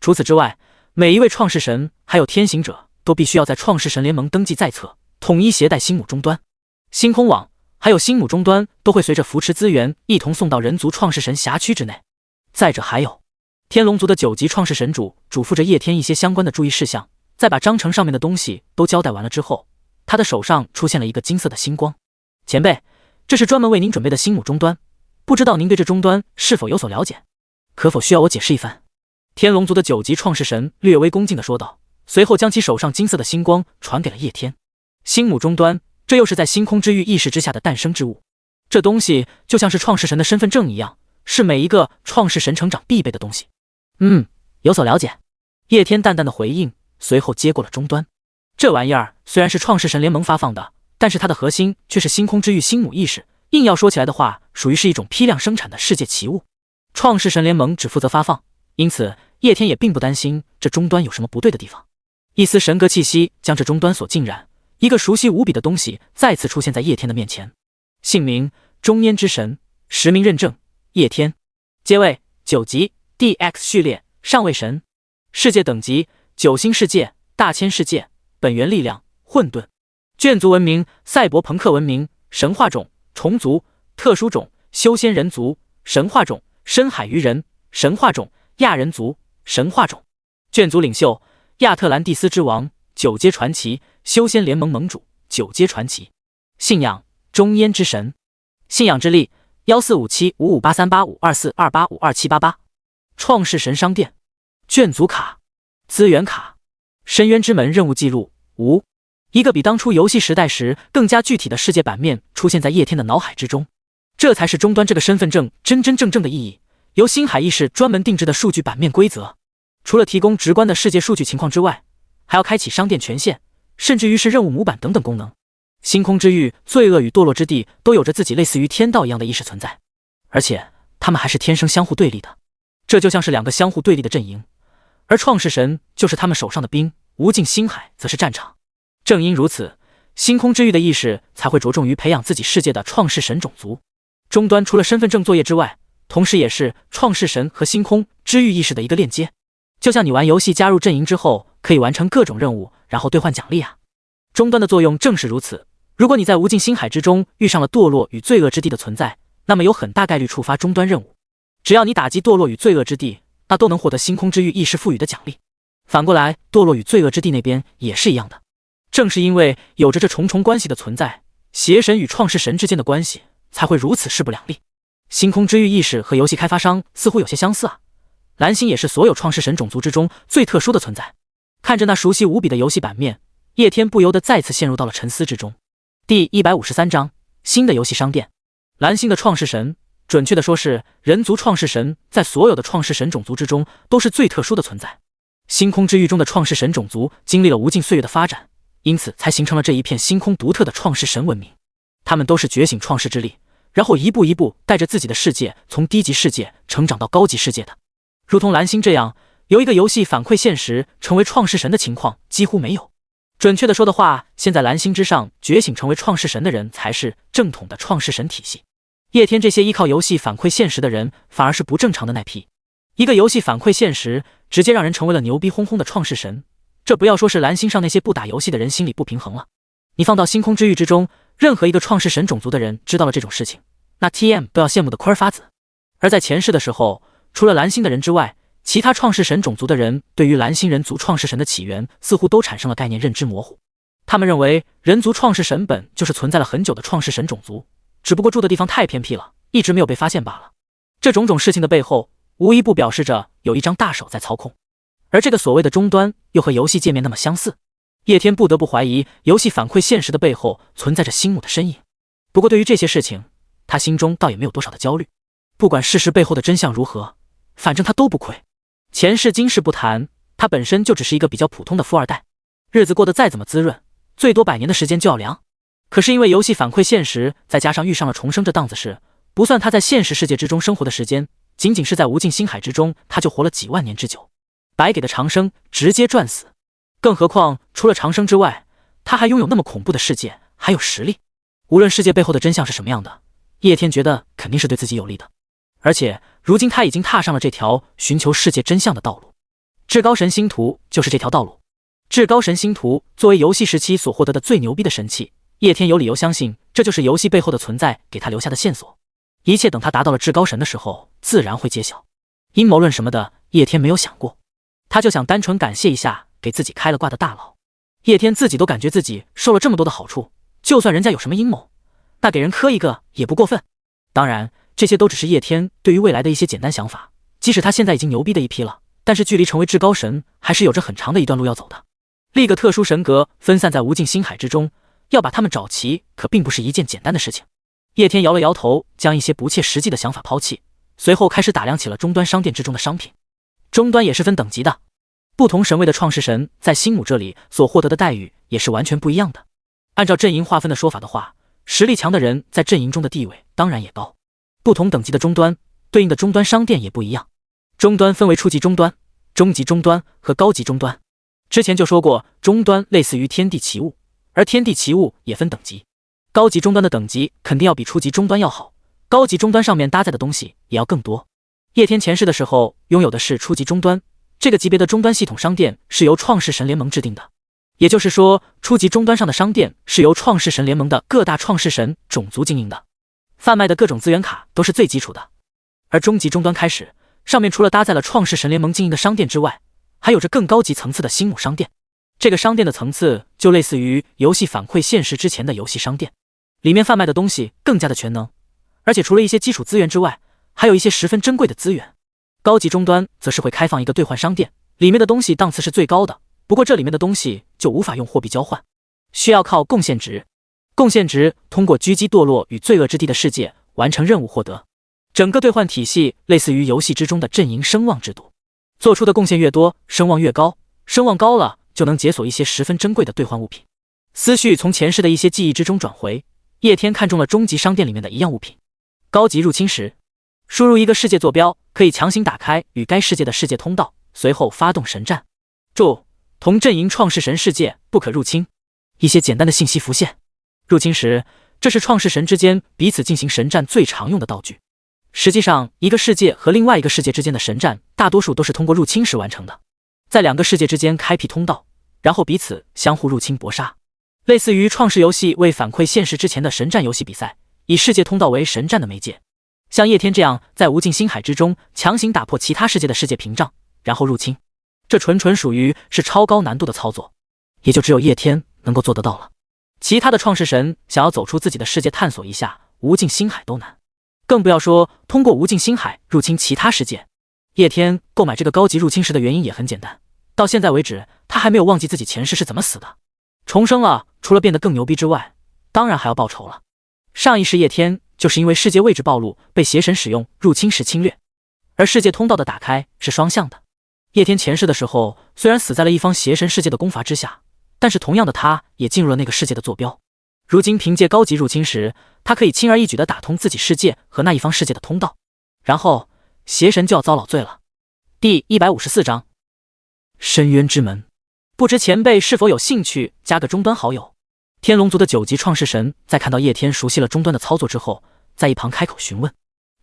[SPEAKER 1] 除此之外，每一位创世神还有天行者都必须要在创世神联盟登记在册，统一携带星母终端。星空网还有星母终端都会随着扶持资源一同送到人族创世神辖区之内。再者还有天龙族的9级创世神主嘱咐着叶天一些相关的注意事项，在把章程上面的东西都交代完了之后，他的手上出现了一个金色的星光。前辈，这是专门为您准备的星母终端，不知道您对这终端是否有所了解，可否需要我解释一番？天龙族的9级创世神略微恭敬地说道，随后将其手上金色的星光传给了叶天。星母终端，这又是在星空之域意识之下的诞生之物，这东西就像是创世神的身份证一样，是每一个创世神成长必备的东西。有所了解。叶天淡淡的回应，随后接过了终端。这玩意儿虽然是创世神联盟发放的，但是它的核心却是星空之域星母意识，硬要说起来的话，属于是一种批量生产的世界奇物。创世神联盟只负责发放，因此叶天也并不担心这终端有什么不对的地方。一丝神格气息将这终端所浸染，一个熟悉无比的东西再次出现在叶天的面前。姓名：中焉之神，实名认证叶天，阶位9级 DX 序列上位神，世界等级9星世界大千世界本源力量混沌，眷族文明赛博朋克文明，神话种虫族，特殊种修仙人族，神话种深海鱼人，神话种亚人族，神话种眷族领袖亚特兰蒂斯之王9阶传奇，修仙联盟盟主9阶传奇，信仰中烟之神，信仰之力14575583852428527888，创世神商店眷族卡资源卡，深渊之门任务记录无，一个比当初游戏时代时更加具体的世界版面出现在叶天的脑海之中。这才是终端这个身份证真真正正的意义，由星海意识专门定制的数据版面规则。除了提供直观的世界数据情况之外，还要开启商店权限，甚至于是任务模板等等功能。星空之域、罪恶与堕落之地都有着自己类似于天道一样的意识存在，而且他们还是天生相互对立的，这就像是两个相互对立的阵营，而创世神就是他们手上的兵，无尽星海则是战场。正因如此，星空之域的意识才会着重于培养自己世界的创世神种族。终端除了身份证作业之外，同时也是创世神和星空之域意识的一个链接。就像你玩游戏加入阵营之后，可以完成各种任务，然后兑换奖励啊。终端的作用正是如此。如果你在无尽星海之中遇上了堕落与罪恶之地的存在，那么有很大概率触发终端任务。只要你打击堕落与罪恶之地，那都能获得星空之域意识赋予的奖励。反过来，堕落与罪恶之地那边也是一样的。正是因为有着这重重关系的存在，邪神与创世神之间的关系才会如此势不两立。星空之域意识和游戏开发商似乎有些相似啊。蓝星也是所有创世神种族之中最特殊的存在。看着那熟悉无比的游戏版面，叶天不由得再次陷入到了沉思之中。第153章新的游戏商店。蓝星的创世神，准确的说是人族创世神，在所有的创世神种族之中都是最特殊的存在。星空之域中的创世神种族经历了无尽岁月的发展，因此才形成了这一片星空独特的创世神文明。他们都是觉醒创世之力，然后一步一步带着自己的世界从低级世界成长到高级世界的。如同蓝星这样由一个游戏反馈现实成为创世神的情况几乎没有。准确的说的话，现在蓝星之上觉醒成为创世神的人才是正统的创世神体系。叶天这些依靠游戏反馈现实的人反而是不正常的那批。一个游戏反馈现实，直接让人成为了牛逼哄哄的创世神，这不要说是蓝星上那些不打游戏的人心里不平衡了，你放到星空之域之中，任何一个创世神种族的人知道了这种事情，那 TM 都要羡慕的坤发紫。而在前世的时候，除了蓝星的人之外，其他创世神种族的人对于蓝星人族创世神的起源似乎都产生了概念认知模糊。他们认为人族创世神本就是存在了很久的创世神种族，只不过住的地方太偏僻了，一直没有被发现罢了。这种种事情的背后，无一不表示着有一张大手在操控。而这个所谓的终端又和游戏界面那么相似，叶天不得不怀疑游戏反馈现实的背后存在着星母的身影。不过对于这些事情，他心中倒也没有多少的焦虑。不管事实背后的真相如何，反正他都不亏。前世今世不谈，他本身就只是一个比较普通的富二代，日子过得再怎么滋润，最多100年的时间就要凉。可是因为游戏反馈现实，再加上遇上了重生这档子事，不算他在现实世界之中生活的时间，仅仅是在无尽星海之中，他就活了几万年之久。白给的长生直接赚死。更何况除了长生之外，他还拥有那么恐怖的世界，还有实力。无论世界背后的真相是什么样的，叶天觉得肯定是对自己有利的。而且如今他已经踏上了这条寻求世界真相的道路，至高神星图就是这条道路。至高神星图作为游戏时期所获得的最牛逼的神器，叶天有理由相信这就是游戏背后的存在给他留下的线索。一切等他达到了至高神的时候，自然会揭晓。阴谋论什么的，叶天没有想过，他就想单纯感谢一下给自己开了挂的大佬。叶天自己都感觉自己受了这么多的好处，就算人家有什么阴谋，那给人磕一个也不过分。当然这些都只是叶天对于未来的一些简单想法，即使他现在已经牛逼的一批了，但是距离成为至高神还是有着很长的一段路要走的。立个特殊神格分散在无尽星海之中，要把他们找齐可并不是一件简单的事情。叶天摇了摇头，将一些不切实际的想法抛弃，随后开始打量起了终端商店之中的商品。终端也是分等级的，不同神位的创世神在星母这里所获得的待遇也是完全不一样的。按照阵营划分的说法的话，实力强的人在阵营中的地位当然也高。不同等级的终端对应的终端商店也不一样。终端分为初级终端、中级终端和高级终端。之前就说过，终端类似于天地奇物，而天地奇物也分等级。高级终端的等级肯定要比初级终端要好，高级终端上面搭载的东西也要更多。叶天前世的时候拥有的是初级终端，这个级别的终端系统商店是由创世神联盟制定的，也就是说，初级终端上的商店是由创世神联盟的各大创世神种族经营的，贩卖的各种资源卡都是最基础的。而中级终端开始，上面除了搭载了创世神联盟经营的商店之外，还有着更高级层次的星母商店。这个商店的层次就类似于游戏反馈现实之前的游戏商店，里面贩卖的东西更加的全能，而且除了一些基础资源之外，还有一些十分珍贵的资源。高级终端则是会开放一个兑换商店，里面的东西档次是最高的，不过这里面的东西就无法用货币交换，需要靠贡献值。贡献值通过狙击堕落与罪恶之地的世界完成任务获得。整个兑换体系类似于游戏之中的阵营声望制度，做出的贡献越多，声望越高，声望高了就能解锁一些十分珍贵的兑换物品。思绪从前世的一些记忆之中转回，叶天看中了终极商店里面的一样物品——高级入侵石。输入一个世界坐标，可以强行打开与该世界的世界通道，随后发动神战。注：同阵营创世神世界不可入侵。一些简单的信息浮现。入侵石，这是创世神之间彼此进行神战最常用的道具。实际上，一个世界和另外一个世界之间的神战，大多数都是通过入侵石完成的，在两个世界之间开辟通道，然后彼此相互入侵搏杀，类似于创世游戏为反馈现实之前的神战游戏比赛，以世界通道为神战的媒介。像叶天这样在无尽星海之中强行打破其他世界的世界屏障，然后入侵，这纯属于是超高难度的操作，也就只有叶天能够做得到了。其他的创世神想要走出自己的世界探索一下无尽星海都难，更不要说通过无尽星海入侵其他世界。叶天购买这个高级入侵石的原因也很简单，到现在为止他还没有忘记自己前世是怎么死的，重生了，除了变得更牛逼之外，当然还要报仇了。上一世叶天就是因为世界位置暴露，被邪神使用入侵石侵略，而世界通道的打开是双向的。叶天前世的时候虽然死在了一方邪神世界的攻伐之下，但是同样的他也进入了那个世界的坐标。如今凭借高级入侵石，他可以轻而易举地打通自己世界和那一方世界的通道，然后邪神就要遭老罪了。第154章深渊之门。不知前辈是否有兴趣加个终端好友？天龙族的9级创世神在看到叶天熟悉了终端的操作之后，在一旁开口询问。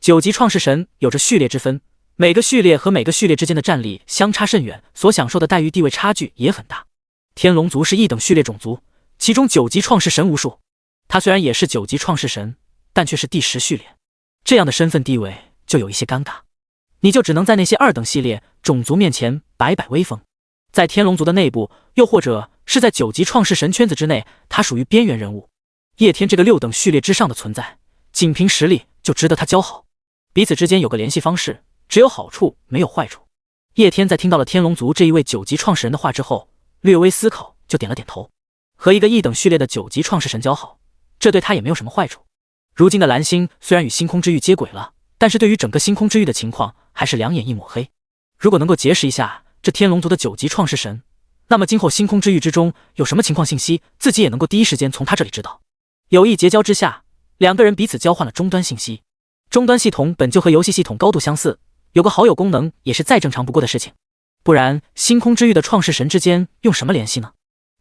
[SPEAKER 1] 9级创世神有着序列之分，每个序列和每个序列之间的战力相差甚远，所享受的待遇地位差距也很大。天龙族是一等序列种族，其中9级创世神无数，他虽然也是9级创世神，但却是第10序列，这样的身份地位就有一些尴尬，你就只能在那些2等系列种族面前摆摆威风。在天龙族的内部，又或者是在9级创世神圈子之内，他属于边缘人物。叶天这个6等序列之上的存在，仅凭实力就值得他交好，彼此之间有个联系方式，只有好处没有坏处。叶天在听到了天龙族这一位9级创世人的话之后，略微思考就点了点头。和一个1等序列的9级创世神交好，这对他也没有什么坏处。如今的蓝星虽然与星空之域接轨了，但是对于整个星空之域的情况还是两眼一抹黑。如果能够结识一下这天龙族的9级创世神，那么今后星空之域之中有什么情况信息，自己也能够第一时间从他这里知道。有意结交之下，两个人彼此交换了终端信息。终端系统本就和游戏系统高度相似，有个好友功能也是再正常不过的事情，不然星空之域的创世神之间用什么联系呢？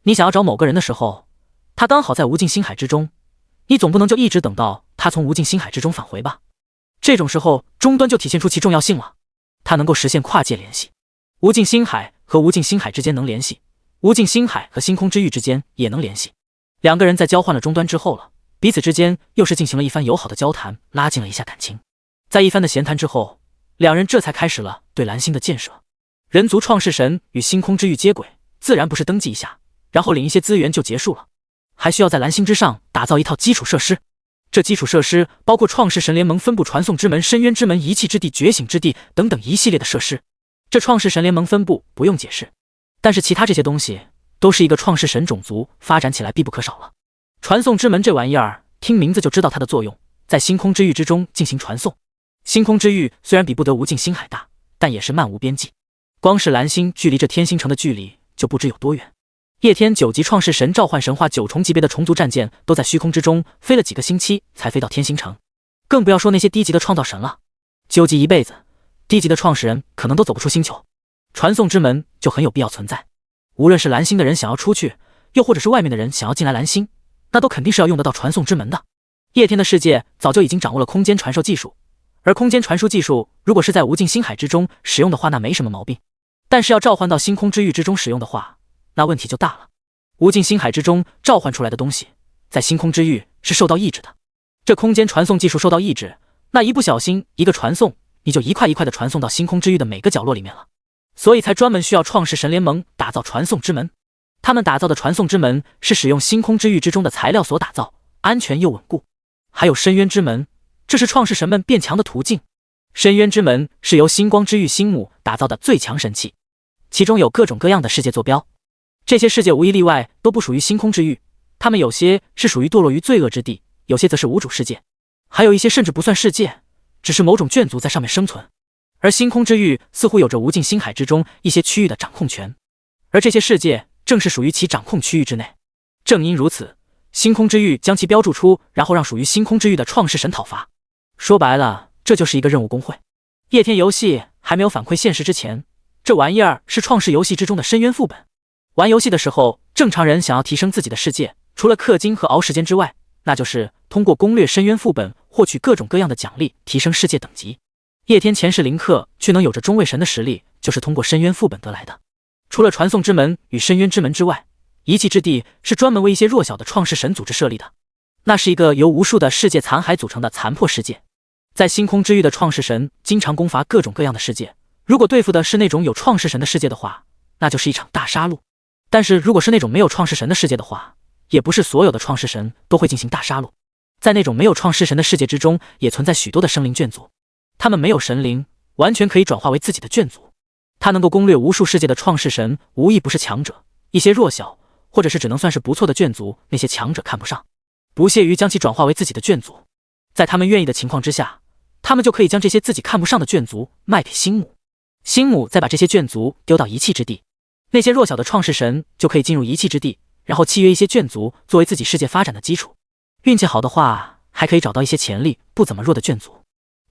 [SPEAKER 1] 你想要找某个人的时候，他刚好在无尽星海之中，你总不能就一直等到他从无尽星海之中返回吧？这种时候终端就体现出其重要性了，它能够实现跨界联系。无尽星海和无尽星海之间能联系，无尽星海和星空之域之间也能联系。两个人在交换了终端之后了，彼此之间又是进行了一番友好的交谈，拉近了一下感情。在一番的闲谈之后，两人这才开始了对蓝星的建设。人族创世神与星空之域接轨，自然不是登记一下，然后领一些资源就结束了，还需要在蓝星之上打造一套基础设施。这基础设施包括创世神联盟分部传送之门、深渊之门、遗弃之地、觉醒之地等等一系列的设施。这创世神联盟分部不用解释，但是其他这些东西都是一个创世神种族发展起来必不可少了。传送之门这玩意儿，听名字就知道它的作用，在星空之域之中进行传送。星空之域虽然比不得无尽星海大，但也是漫无边际。光是蓝星距离这天星城的距离就不知有多远。叶天9级创世神召唤神话9重级别的虫族战舰都在虚空之中飞了几个星期才飞到天星城，更不要说那些低级的创造神了，纠集一辈子，低级的创始人可能都走不出星球。传送之门就很有必要存在，无论是蓝星的人想要出去，又或者是外面的人想要进来蓝星，那都肯定是要用得到传送之门的。叶天的世界早就已经掌握了空间传授技术，而空间传输技术如果是在无尽星海之中使用的话，那没什么毛病。但是要召唤到星空之域之中使用的话，那问题就大了。无尽星海之中召唤出来的东西，在星空之域是受到抑制的。这空间传送技术受到抑制，那一不小心一个传送，你就一块一块的传送到星空之域的每个角落里面了。所以才专门需要创世神联盟打造传送之门。他们打造的传送之门是使用星空之域之中的材料所打造，安全又稳固。还有深渊之门，这是创世神们变强的途径。深渊之门是由星光之域星母打造的最强神器，其中有各种各样的世界坐标。这些世界无一例外都不属于星空之域，它们有些是属于堕落于罪恶之地，有些则是无主世界，还有一些甚至不算世界，只是某种眷族在上面生存。而星空之域似乎有着无尽星海之中一些区域的掌控权，而这些世界正是属于其掌控区域之内。正因如此，星空之域将其标注出，然后让属于星空之域的创世神讨伐。说白了，这就是一个任务工会。夜天游戏还没有反馈现实之前，这玩意儿是创世游戏之中的深渊副本。玩游戏的时候，正常人想要提升自己的世界，除了氪金和熬时间之外，那就是通过攻略深渊副本获取各种各样的奖励，提升世界等级。叶天前世林克却能有着中位神的实力，就是通过深渊副本得来的。除了传送之门与深渊之门之外，遗弃之地是专门为一些弱小的创世神组织设立的。那是一个由无数的世界残骸组成的残破世界。在星空之域的创世神经常攻伐各种各样的世界，如果对付的是那种有创世神的世界的话，那就是一场大杀戮。但是如果是那种没有创世神的世界的话，也不是所有的创世神都会进行大杀戮。在那种没有创世神的世界之中，也存在许多的生灵眷族，他们没有神灵，完全可以转化为自己的眷族。他能够攻略无数世界的创世神，无一不是强者，一些弱小或者是只能算是不错的眷族，那些强者看不上，不屑于将其转化为自己的眷族。在他们愿意的情况之下，他们就可以将这些自己看不上的眷族卖给星母，星母再把这些眷族丢到遗弃之地，那些弱小的创世神就可以进入遗弃之地，然后契约一些眷族作为自己世界发展的基础。运气好的话，还可以找到一些潜力不怎么弱的眷族。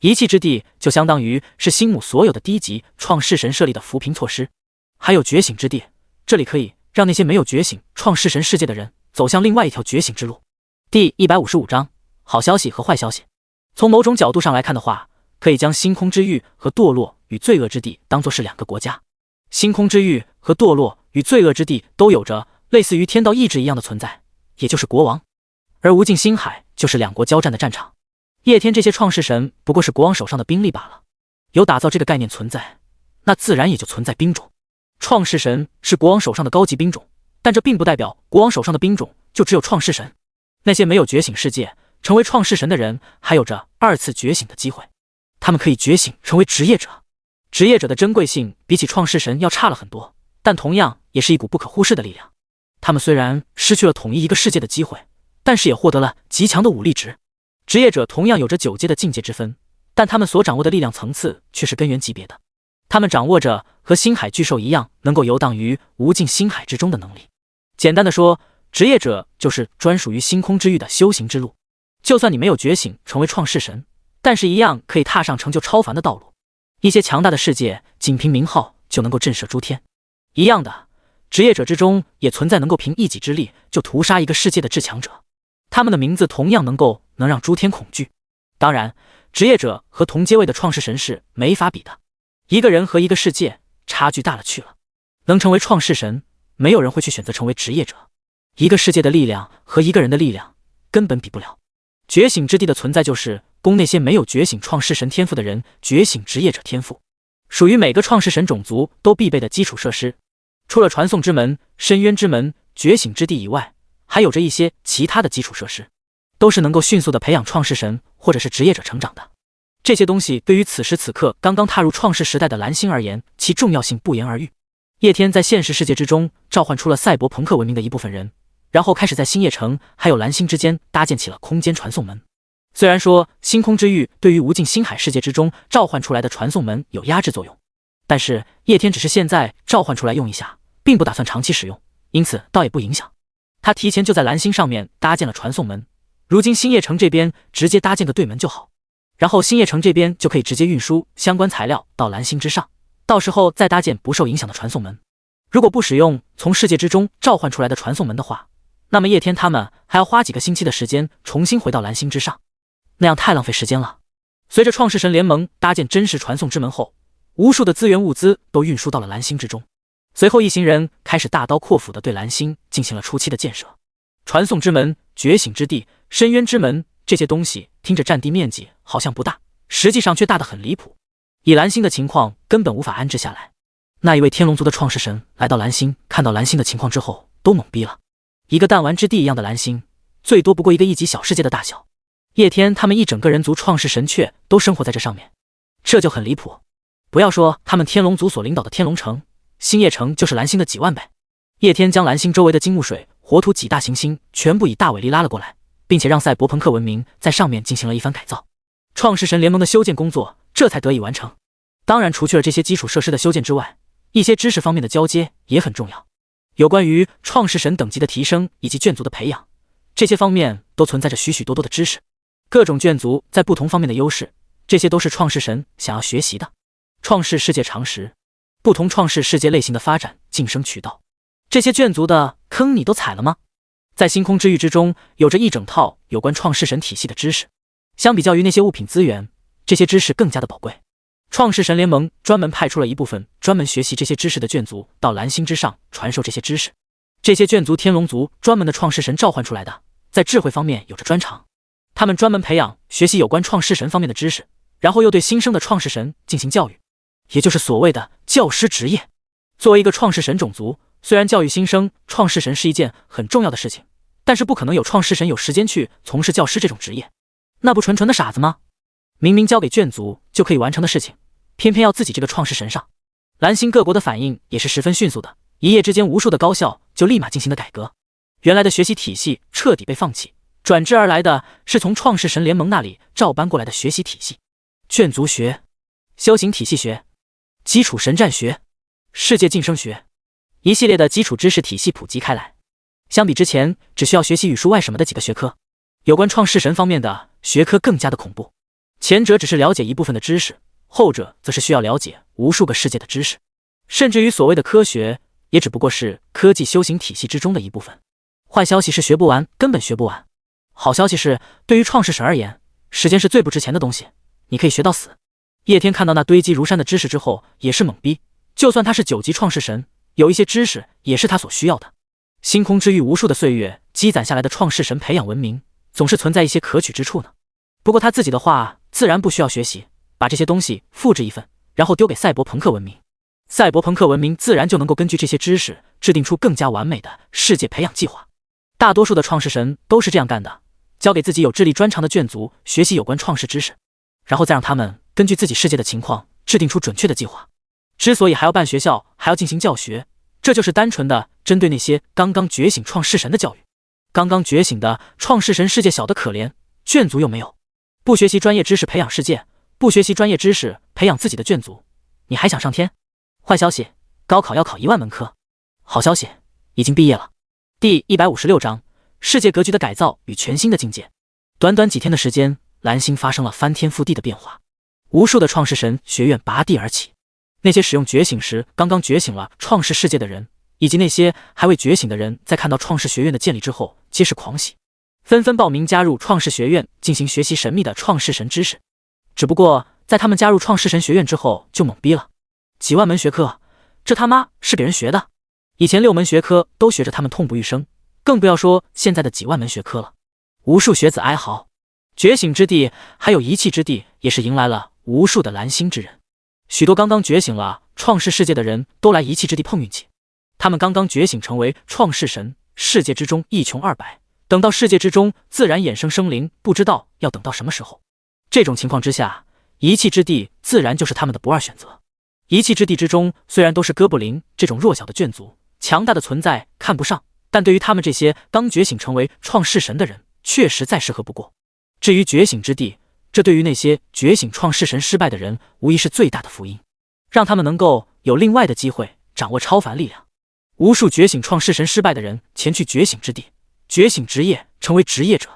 [SPEAKER 1] 遗弃之地就相当于是星母所有的低级创世神设立的扶贫措施。还有觉醒之地，这里可以让那些没有觉醒创世神世界的人走向另外一条觉醒之路。第155章，好消息和坏消息。从某种角度上来看的话，可以将星空之域和堕落与罪恶之地当作是两个国家。星空之域和堕落与罪恶之地都有着类似于天道意志一样的存在，也就是国王，而无尽星海就是两国交战的战场。叶天这些创世神不过是国王手上的兵力罢了。有打造这个概念存在，那自然也就存在兵种。创世神是国王手上的高级兵种，但这并不代表国王手上的兵种就只有创世神。那些没有觉醒世界成为创世神的人，还有着二次觉醒的机会。他们可以觉醒成为职业者。职业者的珍贵性比起创世神要差了很多，但同样也是一股不可忽视的力量。他们虽然失去了统一一个世界的机会，但是也获得了极强的武力值。职业者同样有着9阶的境界之分，但他们所掌握的力量层次却是根源级别的。他们掌握着和星海巨兽一样能够游荡于无尽星海之中的能力。简单的说，职业者就是专属于星空之域的修行之路。就算你没有觉醒成为创世神，但是一样可以踏上成就超凡的道路。一些强大的世界仅凭名号就能够震慑诸天，一样的，职业者之中也存在能够凭一己之力就屠杀一个世界的至强者，他们的名字同样能让诸天恐惧。当然，职业者和同阶位的创世神是没法比的，一个人和一个世界差距大了去了。能成为创世神，没有人会去选择成为职业者。一个世界的力量和一个人的力量根本比不了。觉醒之地的存在就是供那些没有觉醒创世神天赋的人觉醒职业者天赋，属于每个创世神种族都必备的基础设施。除了传送之门、深渊之门、觉醒之地以外，还有着一些其他的基础设施，都是能够迅速的培养创世神或者是职业者成长的。这些东西对于此时此刻刚刚踏入创世时代的蓝星而言，其重要性不言而喻。叶天在现实世界之中召唤出了赛博朋克文明的一部分人，然后开始在星夜城还有蓝星之间搭建起了空间传送门。虽然说星空之域对于无尽星海世界之中召唤出来的传送门有压制作用，但是叶天只是现在召唤出来用一下，并不打算长期使用，因此倒也不影响。他提前就在蓝星上面搭建了传送门，如今星夜城这边直接搭建个对门就好，然后星夜城这边就可以直接运输相关材料到蓝星之上，到时候再搭建不受影响的传送门。如果不使用从世界之中召唤出来的传送门的话，那么叶天他们还要花几个星期的时间重新回到蓝星之上，那样太浪费时间了。随着创世神联盟搭建真实传送之门后，无数的资源物资都运输到了蓝星之中。随后一行人开始大刀阔斧地对蓝星进行了初期的建设。传送之门、觉醒之地、深渊之门，这些东西听着占地面积好像不大，实际上却大得很离谱。以蓝星的情况根本无法安置下来。那一位天龙族的创世神来到蓝星，看到蓝星的情况之后都懵逼了。一个弹丸之地一样的蓝星，最多不过一个一级小世界的大小。叶天他们一整个人族创世神却都生活在这上面，这就很离谱。不要说他们天龙族所领导的天龙城，星夜城就是蓝星的几万倍。叶天将蓝星周围的金木水火土几大行星全部以大尾力拉了过来，并且让赛博朋克文明在上面进行了一番改造。创世神联盟的修建工作这才得以完成。当然，除去了这些基础设施的修建之外，一些知识方面的交接也很重要。有关于创世神等级的提升以及眷族的培养，这些方面都存在着许许多多的知识。各种眷族在不同方面的优势，这些都是创世神想要学习的。创世世界常识，不同创世世界类型的发展晋升渠道，这些眷族的坑你都踩了吗？在星空之域之中，有着一整套有关创世神体系的知识。相比较于那些物品资源，这些知识更加的宝贵。创世神联盟专门派出了一部分专门学习这些知识的眷族到蓝星之上传授这些知识。这些眷族天龙族专门的创世神召唤出来的，在智慧方面有着专长。他们专门培养学习有关创世神方面的知识，然后又对新生的创世神进行教育，也就是所谓的教师职业。作为一个创世神种族，虽然教育新生创世神是一件很重要的事情，但是不可能有创世神有时间去从事教师这种职业，那不纯纯的傻子吗？明明交给眷族就可以完成的事情，偏偏要自己这个创世神上。蓝星各国的反应也是十分迅速的，一夜之间无数的高校就立马进行了改革。原来的学习体系彻底被放弃，转制而来的是从创世神联盟那里照搬过来的学习体系。眷族学、修行体系学、基础神战学、世界晋升学，一系列的基础知识体系普及开来。相比之前只需要学习语数外什么的几个学科，有关创世神方面的学科更加的恐怖。前者只是了解一部分的知识，后者则是需要了解无数个世界的知识，甚至于所谓的科学也只不过是科技修行体系之中的一部分。坏消息是学不完，根本学不完。好消息是，对于创世神而言，时间是最不值钱的东西，你可以学到死。叶天看到那堆积如山的知识之后也是懵逼，就算他是9级创世神，有一些知识也是他所需要的。星空之域无数的岁月积攒下来的创世神培养文明，总是存在一些可取之处呢。不过他自己的话自然不需要学习，把这些东西复制一份，然后丢给赛博朋克文明。赛博朋克文明自然就能够根据这些知识制定出更加完美的世界培养计划。大多数的创世神都是这样干的，交给自己有智力专长的眷族学习有关创世知识，然后再让他们根据自己世界的情况制定出准确的计划。之所以还要办学校，还要进行教学，这就是单纯的针对那些刚刚觉醒创世神的教育。刚刚觉醒的创世神世界小得可怜，眷族又没有，不学习专业知识培养世界，不学习专业知识培养自己的眷族，你还想上天？坏消息，高考要考1万门课。好消息，已经毕业了。第156章，世界格局的改造与全新的境界。短短几天的时间，蓝星发生了翻天覆地的变化，无数的创世神学院拔地而起。那些使用觉醒时刚刚觉醒了创世世界的人，以及那些还未觉醒的人，在看到创世学院的建立之后，皆是狂喜，纷纷报名加入创世学院，进行学习神秘的创世神知识。只不过在他们加入创世神学院之后就懵逼了，几万门学科，这他妈是给人学的？以前6门学科都学着他们痛不欲生，更不要说现在的几万门学科了。无数学子哀嚎，觉醒之地还有遗弃之地也是迎来了无数的蓝星之人。许多刚刚觉醒了创世世界的人都来遗弃之地碰运气，他们刚刚觉醒成为创世神，世界之中一穷二白，等到世界之中自然衍生生灵，不知道要等到什么时候。这种情况之下，遗弃之地自然就是他们的不二选择。遗弃之地之中虽然都是哥布林这种弱小的眷族，强大的存在看不上，但对于他们这些刚觉醒成为创世神的人，确实再适合不过。至于觉醒之地，这对于那些觉醒创世神失败的人无疑是最大的福音，让他们能够有另外的机会掌握超凡力量。无数觉醒创世神失败的人前去觉醒之地，觉醒职业，成为职业者。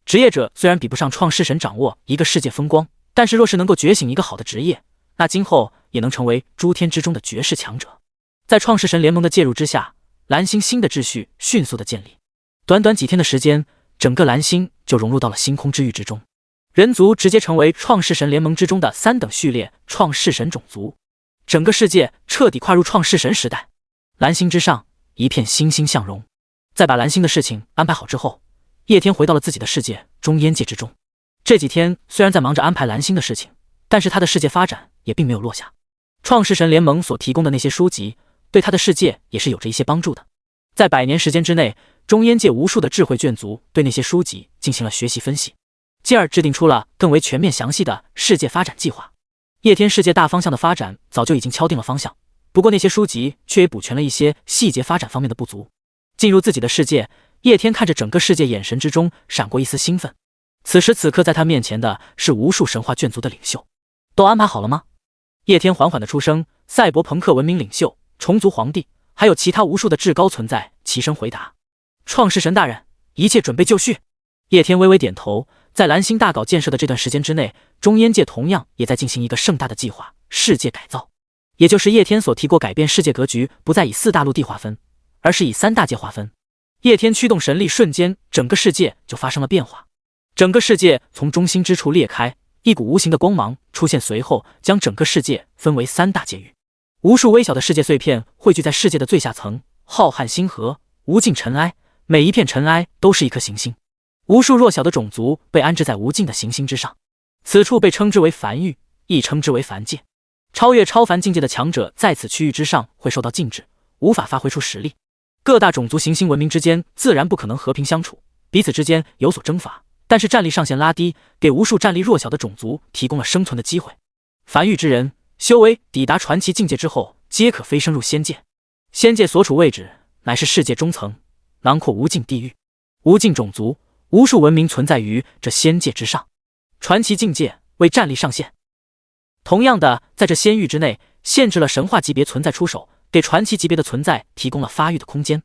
[SPEAKER 1] 职业者虽然比不上创世神掌握一个世界风光，但是若是能够觉醒一个好的职业，那今后也能成为诸天之中的绝世强者。在创世神联盟的介入之下，蓝星新的秩序迅速的建立。短短几天的时间，整个蓝星就融入到了星空之域之中，人族直接成为创世神联盟之中的3等序列创世神种族，整个世界彻底跨入创世神时代。蓝星之上，一片欣欣向荣。在把蓝星的事情安排好之后，叶天回到了自己的世界中烟界之中。这几天虽然在忙着安排蓝星的事情，但是他的世界发展也并没有落下。创世神联盟所提供的那些书籍，对他的世界也是有着一些帮助的。在100年时间之内，中烟界无数的智慧眷族对那些书籍进行了学习分析，进而制定出了更为全面详细的世界发展计划。叶天世界大方向的发展早就已经敲定了方向，不过那些书籍却也补全了一些细节发展方面的不足。进入自己的世界，叶天看着整个世界，眼神之中闪过一丝兴奋。此时此刻在他面前的是无数神话眷族的领袖。都安排好了吗？叶天缓缓的出声，赛博朋克文明领袖、虫族皇帝，还有其他无数的至高存在齐声回答。创世神大人，一切准备就绪。叶天微微点头。在蓝星大搞建设的这段时间之内，中烟界同样也在进行一个盛大的计划——世界改造，也就是叶天所提过改变世界格局，不再以4大陆地划分，而是以3大界划分。叶天驱动神力，瞬间整个世界就发生了变化，整个世界从中心之处裂开，一股无形的光芒出现，随后将整个世界分为3大界域。无数微小的世界碎片汇聚在世界的最下层，浩瀚星河，无尽尘埃，每一片尘埃都是一颗行星。无数弱小的种族被安置在无尽的行星之上，此处被称之为凡域，亦称之为凡界。超越超凡境界的强者在此区域之上会受到禁止，无法发挥出实力。各大种族行星文明之间自然不可能和平相处，彼此之间有所征伐，但是战力上限拉低，给无数战力弱小的种族提供了生存的机会。凡域之人修为抵达传奇境界之后，皆可飞升入仙界。仙界所处位置乃是世界中层，囊括无尽地狱、无尽种族，无数文明存在于这仙界之上。传奇境界为战力上限。同样的，在这仙域之内，限制了神话级别存在出手，给传奇级别的存在提供了发育的空间。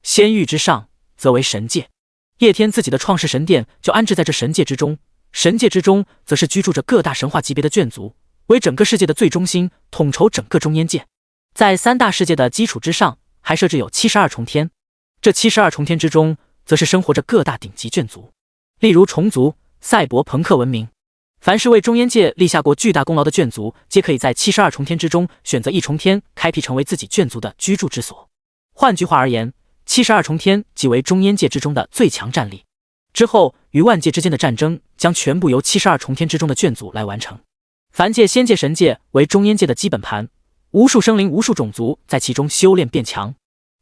[SPEAKER 1] 仙域之上则为神界，叶天自己的创世神殿就安置在这神界之中，神界之中则是居住着各大神话级别的眷族，为整个世界的最中心，统筹整个中烟界。在3大世界的基础之上，还设置有72重天，这72重天之中则是生活着各大顶级眷族，例如虫族、赛博朋克文明。凡是为中烟界立下过巨大功劳的眷族，皆可以在72重天之中选择1重天，开辟成为自己眷族的居住之所。换句话而言，72重天即为中烟界之中的最强战力。之后与万界之间的战争将全部由72重天之中的眷族来完成。凡界、仙界、神界为中烟界的基本盘，无数生灵、无数种族在其中修炼变强。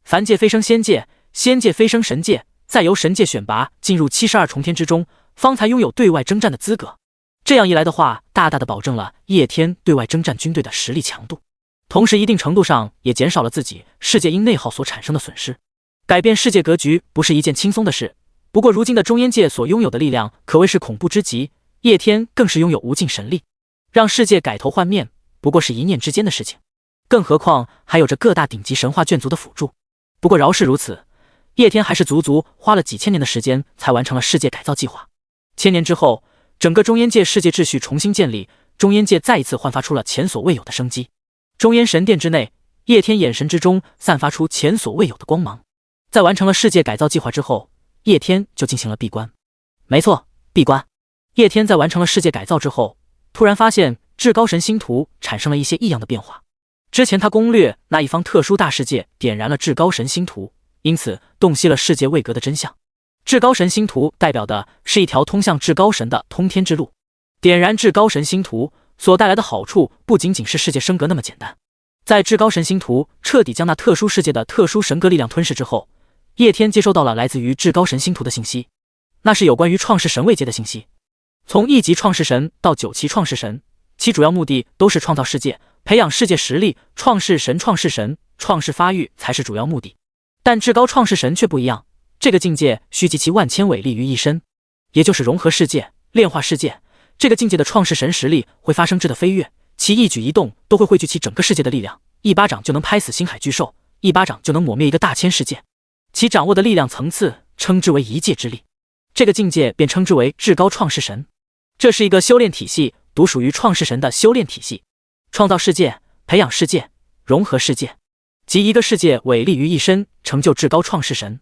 [SPEAKER 1] 凡界飞升仙界，仙界飞升神界，再由神界选拔进入72重天之中，方才拥有对外征战的资格。这样一来的话，大大的保证了叶天对外征战军队的实力强度，同时一定程度上也减少了自己世界因内耗所产生的损失。改变世界格局不是一件轻松的事，不过如今的中烟界所拥有的力量可谓是恐怖之极，叶天更是拥有无尽神力，让世界改头换面不过是一念之间的事情，更何况还有着各大顶级神话眷族的辅助。不过饶是如此，叶天还是足足花了几千年的时间才完成了世界改造计划。千年之后，整个中烟界世界秩序重新建立，中烟界再一次焕发出了前所未有的生机。中烟神殿之内，叶天眼神之中散发出前所未有的光芒。在完成了世界改造计划之后，叶天就进行了闭关。没错，闭关。叶天在完成了世界改造之后，突然发现至高神星图产生了一些异样的变化。之前他攻略那一方特殊大世界，点燃了至高神星图，因此洞悉了世界位格的真相。至高神星图代表的是一条通向至高神的通天之路。点燃至高神星图所带来的好处不仅仅是世界升格那么简单。在至高神星图彻底将那特殊世界的特殊神格力量吞噬之后，叶天接收到了来自于至高神星图的信息，那是有关于创世神位阶的信息。从1级创世神到9期创世神，其主要目的都是创造世界，培养世界实力。创世神、创世发育才是主要目的。但至高创世神却不一样，这个境界需集其万千伟力于一身，也就是融合世界、炼化世界。这个境界的创世神实力会发生质的飞跃，其一举一动都会汇聚起整个世界的力量，一巴掌就能拍死星海巨兽，一巴掌就能抹灭一个大千世界。其掌握的力量层次称之为一界之力，这个境界便称之为至高创世神。这是一个修炼体系，独属于创世神的修炼体系，创造世界、培养世界、融合世界，集一个世界伟力于一身，成就至高创世神。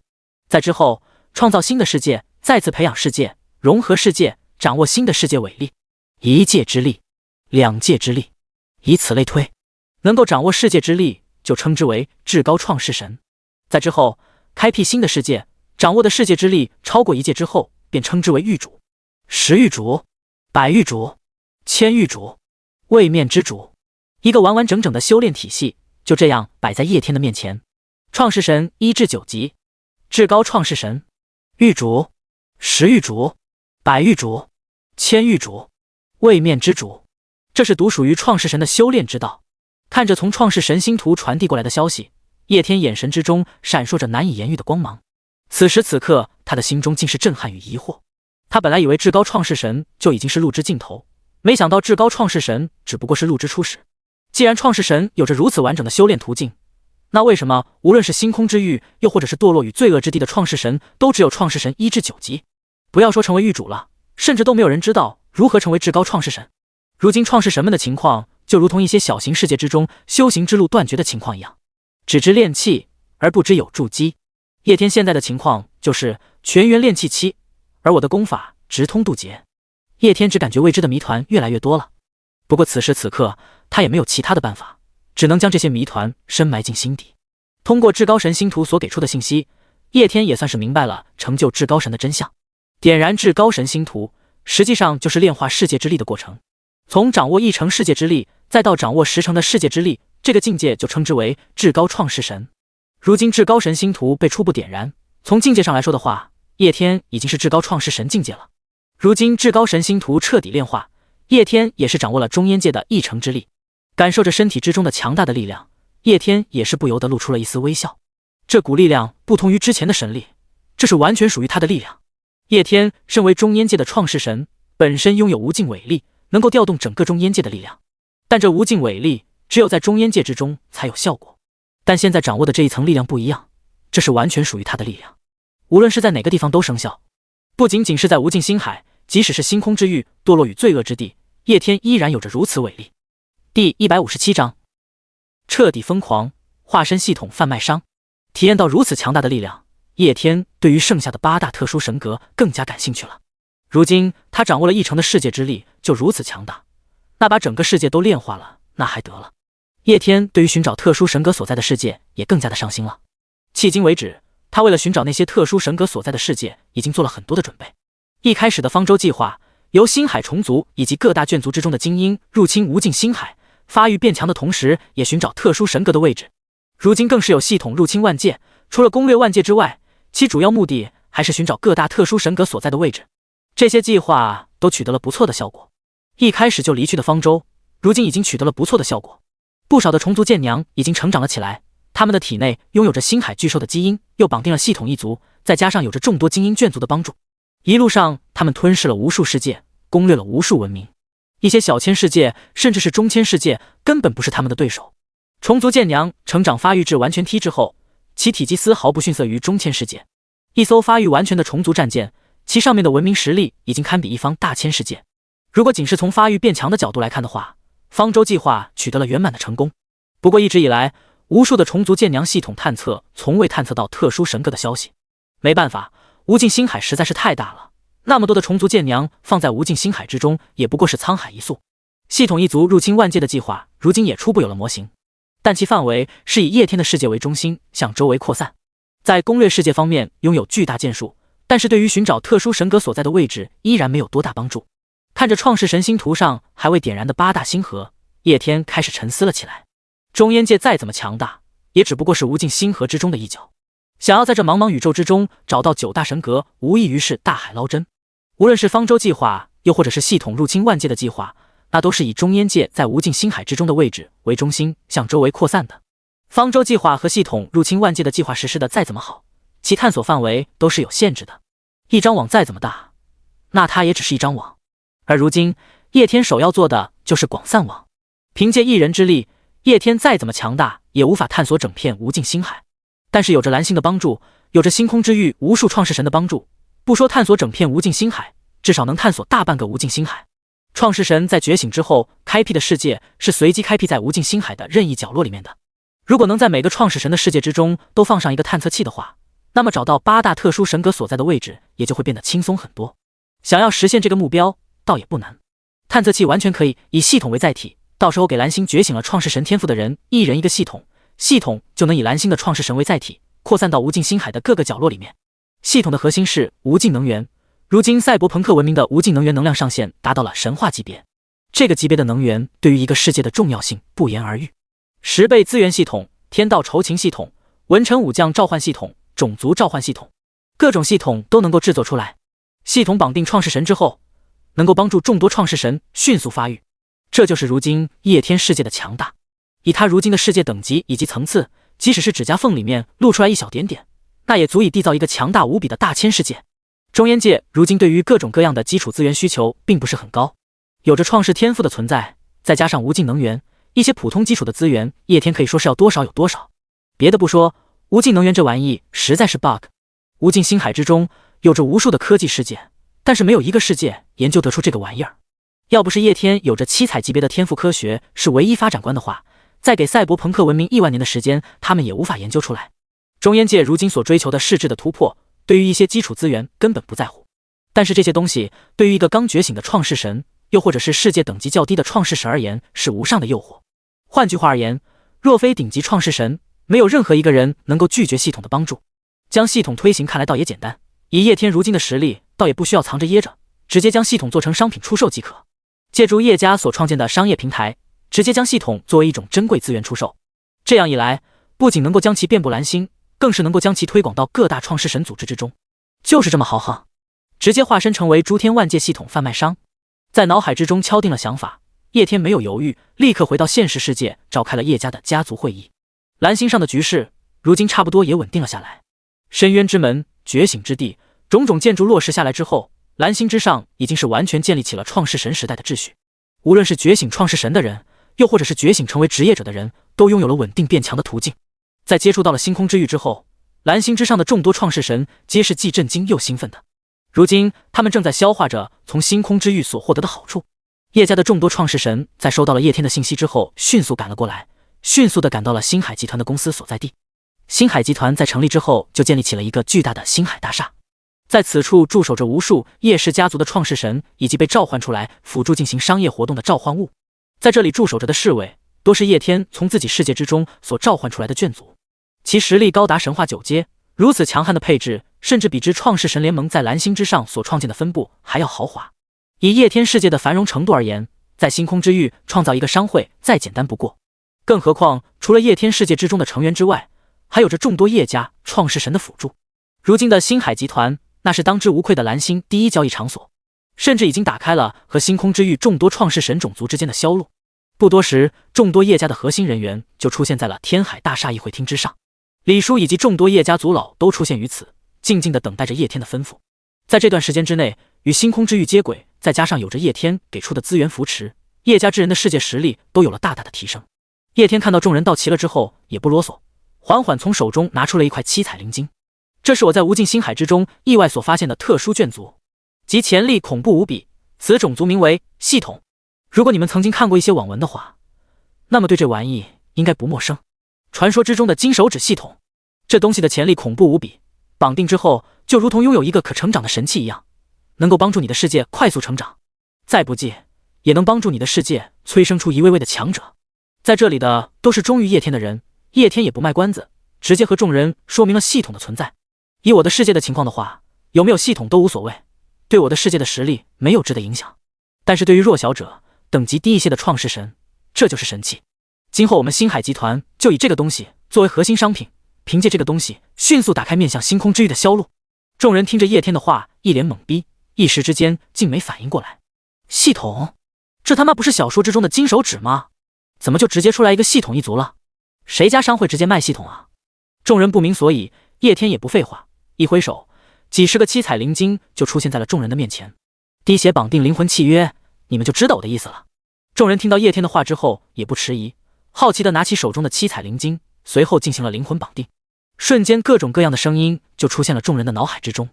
[SPEAKER 1] 在之后，创造新的世界，再次培养世界，融合世界，掌握新的世界伟力。一界之力，两界之力，以此类推，能够掌握世界之力，就称之为至高创世神。在之后开辟新的世界，掌握的世界之力超过一界之后，便称之为域主。10域主、100域主、1000域主、位面之主，一个完完整整的修炼体系就这样摆在叶天的面前。创世神1至9级，至高创世神，域主、10域主、100域主、1000域主、位面之主，这是独属于创世神的修炼之道。看着从创世神星图传递过来的消息，叶天眼神之中闪烁着难以言喻的光芒。此时此刻，他的心中竟是震撼与疑惑。他本来以为至高创世神就已经是路之尽头，没想到至高创世神只不过是路之初始。既然创世神有着如此完整的修炼途径，那为什么无论是星空之域，又或者是堕落与罪恶之地的创世神，都只有创世神1至9级？不要说成为域主了，甚至都没有人知道如何成为至高创世神。如今创世神们的情况，就如同一些小型世界之中修行之路断绝的情况一样，只知炼气而不知有筑基。叶天现在的情况就是全员炼气期，而我的功法直通渡劫。叶天只感觉未知的谜团越来越多了。不过此时此刻，他也没有其他的办法，只能将这些谜团深埋进心底。通过至高神星图所给出的信息，叶天也算是明白了成就至高神的真相。点燃至高神星图，实际上就是炼化世界之力的过程。从掌握1成世界之力，再到掌握10成的世界之力，这个境界就称之为至高创世神。如今至高神星图被初步点燃，从境界上来说的话，叶天已经是至高创世神境界了。如今至高神星图彻底炼化，叶天也是掌握了中烟界的1成之力。感受着身体之中的强大的力量，叶天也是不由得露出了一丝微笑。这股力量不同于之前的神力，这是完全属于他的力量。叶天身为中烟界的创世神，本身拥有无尽伟力，能够调动整个中烟界的力量。但这无尽伟力只有在中烟界之中才有效果。但现在掌握的这一层力量不一样，这是完全属于他的力量，无论是在哪个地方都生效。不仅仅是在无尽星海，即使是星空之域、堕落与罪恶之地，叶天依然有着如此伟力。第157章，彻底疯狂，化身系统贩卖商。体验到如此强大的力量，叶天对于剩下的8大特殊神格更加感兴趣了。如今他掌握了1成的世界之力，就如此强大，那把整个世界都炼化了，那还得了。叶天对于寻找特殊神格所在的世界也更加的上心了。迄今为止，他为了寻找那些特殊神格所在的世界，已经做了很多的准备。一开始的方舟计划，由星海虫族以及各大眷族之中的精英入侵无尽星海，发育变强的同时，也寻找特殊神格的位置。如今更是有系统入侵万界，除了攻略万界之外，其主要目的还是寻找各大特殊神格所在的位置。这些计划都取得了不错的效果。一开始就离去的方舟，如今已经取得了不错的效果。不少的虫族剑娘已经成长了起来，他们的体内拥有着星海巨兽的基因，又绑定了系统一族，再加上有着众多精英眷族的帮助，一路上他们吞噬了无数世界，攻略了无数文明。一些小千世界甚至是中千世界根本不是他们的对手。虫族剑娘成长发育至完全体之后，其体积丝毫不逊色于中千世界。一艘发育完全的虫族战舰，其上面的文明实力已经堪比一方大千世界。如果仅是从发育变强的角度来看的话，方舟计划取得了圆满的成功。不过一直以来，无数的虫族剑娘系统探测从未探测到特殊神格的消息。没办法，无尽星海实在是太大了，那么多的虫族剑娘放在无尽星海之中，也不过是沧海一粟。系统一族入侵万界的计划如今也初步有了模型，但其范围是以叶天的世界为中心，向周围扩散。在攻略世界方面拥有巨大建树，但是对于寻找特殊神格所在的位置依然没有多大帮助。看着创世神星图上还未点燃的8大星河，叶天开始沉思了起来。中烟界再怎么强大，也只不过是无尽星河之中的一角。想要在这茫茫宇宙之中找到9大神格，无异于是大海捞针。无论是方舟计划，又或者是系统入侵万界的计划，那都是以中烟界在无尽星海之中的位置为中心，向周围扩散的。方舟计划和系统入侵万界的计划实施的再怎么好，其探索范围都是有限制的。一张网再怎么大，那它也只是一张网。而如今叶天首要做的就是广散网。凭借一人之力，叶天再怎么强大也无法探索整片无尽星海。但是有着蓝星的帮助，有着星空之域无数创世神的帮助，不说探索整片无尽星海，至少能探索大半个无尽星海。创世神在觉醒之后开辟的世界是随机开辟在无尽星海的任意角落里面的。如果能在每个创世神的世界之中都放上一个探测器的话，那么找到8大特殊神格所在的位置也就会变得轻松很多。想要实现这个目标，倒也不难。探测器完全可以以系统为载体，到时候给蓝星觉醒了创世神天赋的人一人一个系统，系统就能以蓝星的创世神为载体，扩散到无尽星海的各个角落里面。系统的核心是无尽能源，如今赛博朋克文明的无尽能源能量上限达到了神话级别，这个级别的能源对于一个世界的重要性不言而喻。10倍资源系统、天道酬勤系统、文臣武将召唤系统、种族召唤系统，各种系统都能够制作出来。系统绑定创世神之后，能够帮助众多创世神迅速发育，这就是如今叶天世界的强大。以他如今的世界等级以及层次，即使是指甲缝里面露出来一小点点，那也足以缔造一个强大无比的大千世界。中烟界如今对于各种各样的基础资源需求并不是很高，有着创世天赋的存在，再加上无尽能源，一些普通基础的资源，叶天可以说是要多少有多少。别的不说，无尽能源这玩意实在是 bug。无尽星海之中有着无数的科技世界，但是没有一个世界研究得出这个玩意儿。要不是叶天有着7彩级别的天赋科学是唯一发展观的话，再给赛博朋克文明1万年的时间，他们也无法研究出来。中烟界如今所追求的实质的突破，对于一些基础资源根本不在乎，但是这些东西对于一个刚觉醒的创世神，又或者是世界等级较低的创世神而言，是无上的诱惑。换句话而言，若非顶级创世神，没有任何一个人能够拒绝系统的帮助。将系统推行看来倒也简单，以叶天如今的实力，倒也不需要藏着掖着，直接将系统做成商品出售即可。借助叶家所创建的商业平台，直接将系统作为一种珍贵资源出售。这样一来，不仅能够将其遍布蓝星，更是能够将其推广到各大创世神组织之中。就是这么豪横，直接化身成为诸天万界系统贩卖商。在脑海之中敲定了想法，叶天没有犹豫，立刻回到现实世界，召开了叶家的家族会议。蓝星上的局势如今差不多也稳定了下来。深渊之门、觉醒之地，种种建筑落实下来之后，蓝星之上已经是完全建立起了创世神时代的秩序。无论是觉醒创世神的人，又或者是觉醒成为职业者的人，都拥有了稳定变强的途径。在接触到了星空之域之后，蓝星之上的众多创世神皆是既震惊又兴奋的。如今他们正在消化着从星空之域所获得的好处。叶家的众多创世神在收到了叶天的信息之后，迅速赶了过来，迅速地赶到了星海集团的公司所在地。星海集团在成立之后就建立起了一个巨大的星海大厦，在此处驻守着无数叶氏家族的创世神以及被召唤出来辅助进行商业活动的召唤物。在这里驻守着的侍卫多是叶天从自己世界之中所召唤出来的眷族，其实力高达神话9阶，如此强悍的配置，甚至比之创世神联盟在蓝星之上所创建的分部还要豪华。以叶天世界的繁荣程度而言，在星空之域创造一个商会再简单不过，更何况除了叶天世界之中的成员之外，还有着众多叶家创世神的辅助。如今的星海集团那是当之无愧的蓝星第一交易场所，甚至已经打开了和星空之域众多创世神种族之间的销路。不多时，众多叶家的核心人员就出现在了天海大厦议会厅之上，李叔以及众多叶家族老都出现于此，静静地等待着叶天的吩咐。在这段时间之内，与星空之域接轨，再加上有着叶天给出的资源扶持，叶家之人的世界实力都有了大大的提升。叶天看到众人到齐了之后，也不啰嗦，缓缓从手中拿出了一块7彩灵晶。这是我在无尽星海之中意外所发现的特殊眷族，其潜力恐怖无比。此种族名为系统。如果你们曾经看过一些网文的话，那么对这玩意应该不陌生。传说之中的金手指系统，这东西的潜力恐怖无比，绑定之后就如同拥有一个可成长的神器一样，能够帮助你的世界快速成长，再不济也能帮助你的世界催生出一位位的强者。在这里的都是忠于叶天的人，叶天也不卖关子，直接和众人说明了系统的存在。以我的世界的情况的话，有没有系统都无所谓，对我的世界的实力没有质的影响。但是对于弱小者，等级低一些的创世神，这就是神器。今后我们星海集团就以这个东西作为核心商品，凭借这个东西迅速打开面向星空之域的销路。众人听着叶天的话，一脸懵逼，一时之间竟没反应过来。系统？这他妈不是小说之中的金手指吗？怎么就直接出来一个系统一族了？谁家商会直接卖系统啊？众人不明所以，叶天也不废话，一挥手，几十个7彩灵晶就出现在了众人的面前。滴血绑定灵魂契约，你们就知道我的意思了。众人听到叶天的话之后也不迟疑，好奇地拿起手中的7彩灵晶，随后进行了灵魂绑定。瞬间各种各样的声音就出现了众人的脑海之中。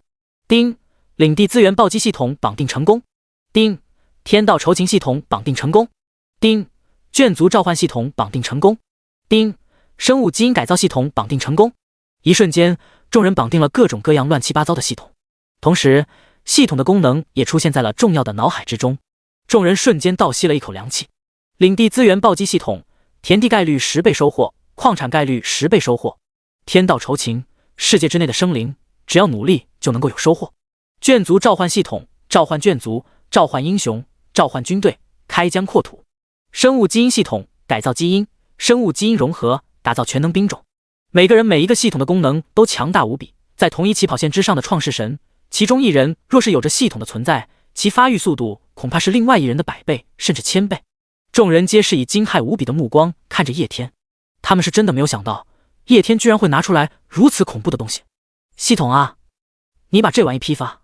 [SPEAKER 1] 丁，领地资源暴击系统绑定成功。丁，天道酬勤系统绑定成功。丁，眷族召唤系统绑定成功。丁，生物基因改造系统绑定成功。一瞬间，众人绑定了各种各样乱七八糟的系统，同时系统的功能也出现在了重要的脑海之中。众人瞬间倒吸了一口凉气。领地资源暴击系统，田地概率10倍收获，矿产概率10倍收获。天道酬勤，世界之内的生灵只要努力就能够有收获。眷族召唤系统，召唤眷族，召唤英雄，召唤军队，开疆扩土。生物基因系统，改造基因，生物基因融合，打造全能兵种。每个人每一个系统的功能都强大无比，在同一起跑线之上的创世神，其中一人若是有着系统的存在，其发育速度恐怕是另外一人的100倍甚至1000倍。众人皆是以惊骇无比的目光看着叶天，他们是真的没有想到叶天居然会拿出来如此恐怖的东西。系统啊，你把这玩意批发。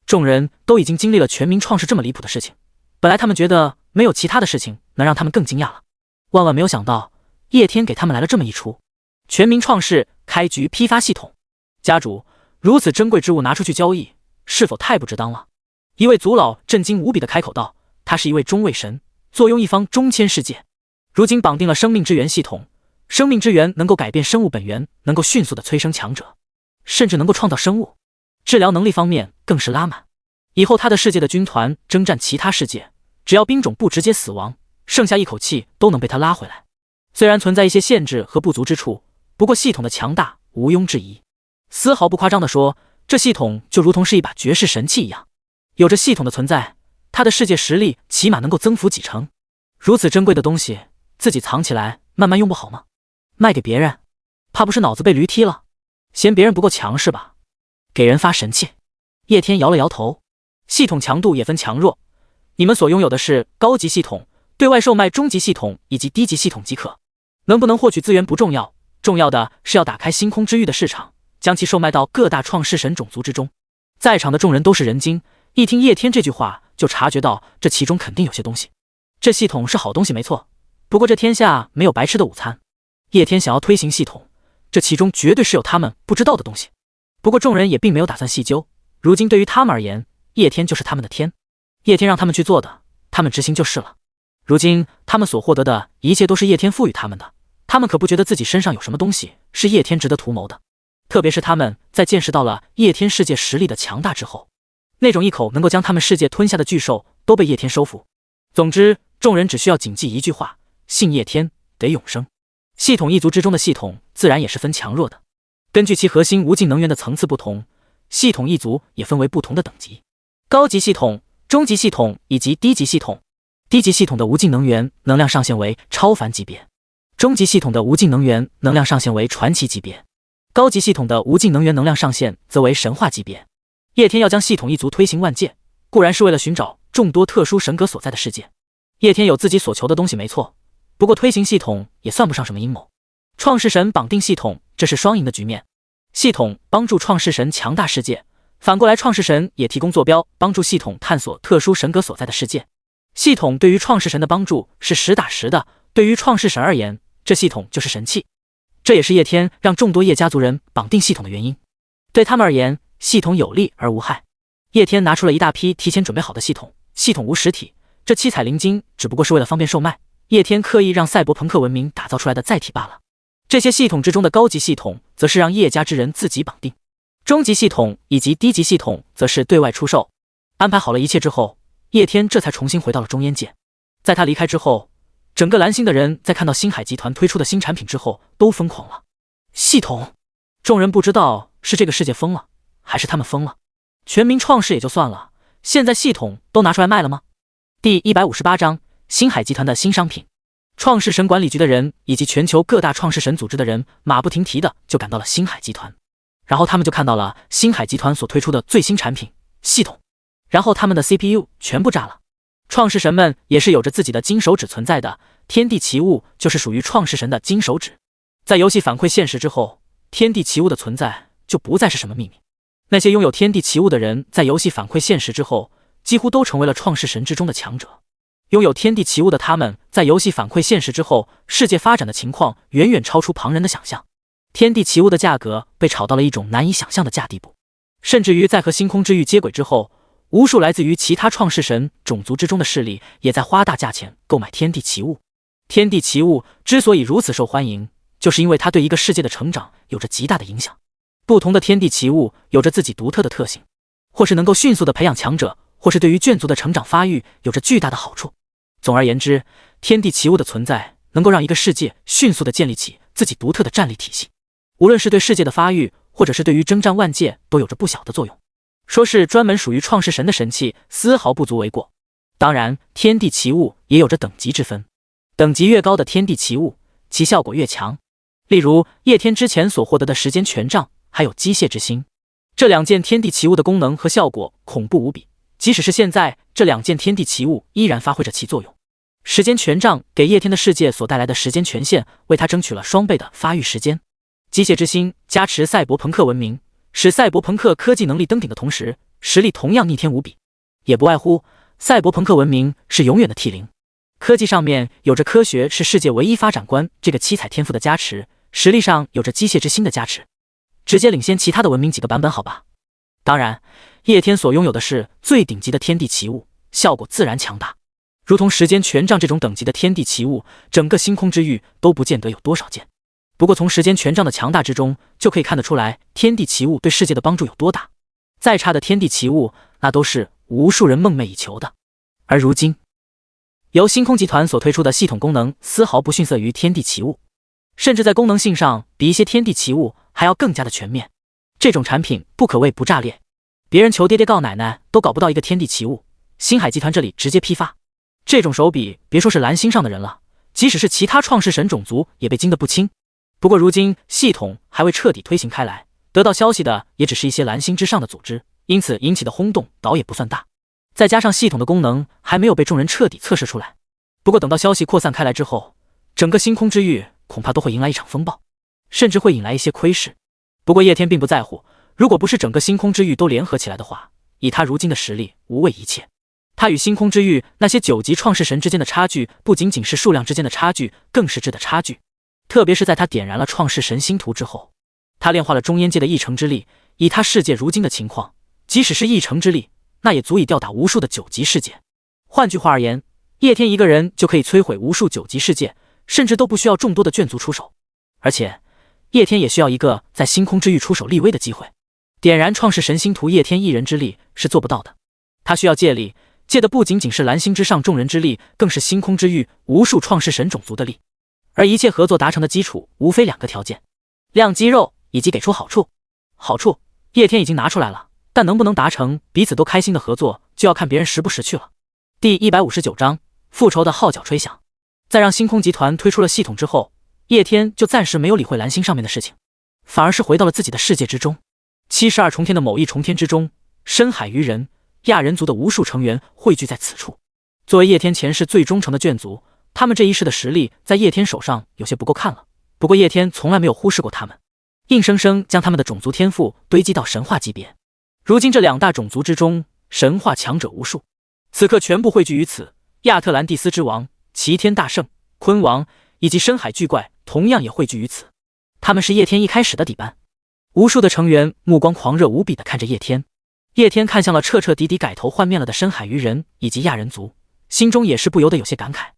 [SPEAKER 1] 众人都已经经历了全民创世这么离谱的事情，本来他们觉得没有其他的事情能让他们更惊讶了，万万没有想到叶天给他们来了这么一出。全民创世开局批发系统，家主，如此珍贵之物拿出去交易，是否太不值当了？一位族老震惊无比的开口道，他是一位中位神，坐拥一方中千世界，如今绑定了生命之源系统，生命之源能够改变生物本源，能够迅速的催生强者，甚至能够创造生物。治疗能力方面更是拉满，以后他的世界的军团征战其他世界，只要兵种不直接死亡，剩下一口气都能被他拉回来。虽然存在一些限制和不足之处，不过系统的强大毋庸置疑。丝毫不夸张地说，这系统就如同是一把绝世神器一样，有着系统的存在，他的世界实力起码能够增幅几成。如此珍贵的东西，自己藏起来慢慢用不好吗？卖给别人，怕不是脑子被驴踢了？嫌别人不够强是吧？给人发神器。叶天摇了摇头，系统强度也分强弱，你们所拥有的是高级系统，对外售卖中级系统以及低级系统即可。能不能获取资源不重要，重要的是要打开星空之域的市场，将其售卖到各大创世神种族之中。在场的众人都是人精，一听叶天这句话就察觉到这其中肯定有些东西。这系统是好东西没错，不过这天下没有白吃的午餐。叶天想要推行系统，这其中绝对是有他们不知道的东西。不过众人也并没有打算细究，如今对于他们而言，叶天就是他们的天，叶天让他们去做的，他们执行就是了。如今他们所获得的一切都是叶天赋予他们的，他们可不觉得自己身上有什么东西是叶天值得图谋的。特别是他们在见识到了叶天世界实力的强大之后，那种一口能够将他们世界吞下的巨兽都被叶天收服。总之，众人只需要谨记一句话，信叶天得永生。系统一族之中的系统自然也是分强弱的，根据其核心无尽能源的层次不同，系统一族也分为不同的等级，高级系统、中级系统以及低级系统。低级系统的无尽能源能量上限为超凡级别，中级系统的无尽能源能量上限为传奇级别，高级系统的无尽能源能量上限则为神话级别。叶天要将系统一族推行万界，固然是为了寻找众多特殊神格所在的世界。叶天有自己所求的东西没错，不过推行系统也算不上什么阴谋。创世神绑定系统，这是双赢的局面。系统帮助创世神强大世界，反过来创世神也提供坐标，帮助系统探索特殊神格所在的世界。系统对于创世神的帮助是实打实的，对于创世神而言，这系统就是神器。这也是叶天让众多叶家族人绑定系统的原因。对他们而言，系统有利而无害。叶天拿出了一大批提前准备好的系统，系统无实体，这七彩灵晶只不过是为了方便售卖，叶天刻意让赛博朋克文明打造出来的载体罢了。这些系统之中的高级系统，则是让叶家之人自己绑定，中级系统以及低级系统则是对外出售。安排好了一切之后，叶天这才重新回到了中烟界。在他离开之后，整个蓝星的人在看到星海集团推出的新产品之后都疯狂了。系统，众人不知道是这个世界疯了，还是他们疯了。全民创世也就算了，现在系统都拿出来卖了吗？第158章，星海集团的新商品。创世神管理局的人以及全球各大创世神组织的人马不停蹄的就赶到了星海集团，然后他们就看到了星海集团所推出的最新产品系统，然后他们的 CPU 全部炸了。创世神们也是有着自己的金手指存在的，天地奇物就是属于创世神的金手指。在游戏反馈现实之后，天地奇物的存在就不再是什么秘密。那些拥有天地奇物的人在游戏反馈现实之后，几乎都成为了创世神之中的强者。拥有天地奇物的他们在游戏反馈现实之后，世界发展的情况远远超出旁人的想象。天地奇物的价格被炒到了一种难以想象的价地步，甚至于在和星空之域接轨之后，无数来自于其他创世神种族之中的势力也在花大价钱购买天地奇物。天地奇物之所以如此受欢迎，就是因为它对一个世界的成长有着极大的影响。不同的天地奇物有着自己独特的特性，或是能够迅速的培养强者，或是对于眷族的成长发育有着巨大的好处。总而言之，天地奇物的存在能够让一个世界迅速的建立起自己独特的战力体系，无论是对世界的发育，或者是对于征战万界，都有着不小的作用。说是专门属于创世神的神器，丝毫不足为过。当然，天地奇物也有着等级之分，等级越高的天地奇物，其效果越强。例如叶天之前所获得的时间权杖，还有机械之心，这两件天地奇物的功能和效果恐怖无比。即使是现在，这两件天地奇物依然发挥着其作用。时间权杖给叶天的世界所带来的时间权限，为他争取了双倍的发育时间。机械之心加持赛博朋克文明，使赛博朋克科技能力登顶的同时，实力同样逆天无比。也不外乎赛博朋克文明是永远的 T0， 科技上面有着科学是世界唯一发展观这个七彩天赋的加持，实力上有着机械之心的加持，直接领先其他的文明几个版本好吧。当然，叶天所拥有的是最顶级的天地奇物，效果自然强大。如同时间权杖这种等级的天地奇物，整个星空之域都不见得有多少件。不过从时间权杖的强大之中，就可以看得出来天地奇物对世界的帮助有多大。再差的天地奇物，那都是无数人梦寐以求的。而如今，由星空集团所推出的系统功能丝毫不逊色于天地奇物，甚至在功能性上比一些天地奇物还要更加的全面。这种产品不可谓不炸裂，别人求爹爹告奶奶都搞不到一个天地奇物，星海集团这里直接批发。这种手笔，别说是蓝星上的人了，即使是其他创世神种族也被惊得不轻。不过如今系统还未彻底推行开来，得到消息的也只是一些蓝星之上的组织，因此引起的轰动倒也不算大。再加上系统的功能还没有被众人彻底测试出来，不过等到消息扩散开来之后，整个星空之域恐怕都会迎来一场风暴，甚至会引来一些窥视。不过叶天并不在乎，如果不是整个星空之域都联合起来的话，以他如今的实力无畏一切。他与星空之域那些9级创世神之间的差距，不仅仅是数量之间的差距，更是质的差距。特别是在他点燃了创世神星图之后，他炼化了中烟界的一成之力，以他世界如今的情况，即使是一成之力，那也足以吊打无数的9级世界。换句话而言，叶天一个人就可以摧毁无数9级世界，甚至都不需要众多的眷族出手。而且叶天也需要一个在星空之域出手立威的机会。点燃创世神星图，叶天一人之力是做不到的，他需要借力，借的不仅仅是蓝星之上众人之力，更是星空之域无数创世神种族的力。而一切合作达成的基础无非2个条件：亮肌肉以及给出好处。好处叶天已经拿出来了，但能不能达成彼此都开心的合作，就要看别人识不识趣了。第159章复仇的号角吹响。在让星空集团推出了系统之后，叶天就暂时没有理会蓝星上面的事情，反而是回到了自己的世界之中。72重天的某一重天之中，深海鱼人、亚人族的无数成员汇聚在此处。作为叶天前世最忠诚的眷族，他们这一世的实力在叶天手上有些不够看了。不过叶天从来没有忽视过他们，硬生生将他们的种族天赋堆积到神话级别。如今这2大种族之中，神话强者无数，此刻全部汇聚于此。亚特兰蒂斯之王、齐天大圣、鲲王以及深海巨怪同样也汇聚于此。他们是叶天一开始的底班。无数的成员目光狂热无比地看着叶天。叶天看向了彻彻底底改头换面了的深海鱼人以及亚人族，心中也是不由得有些感慨。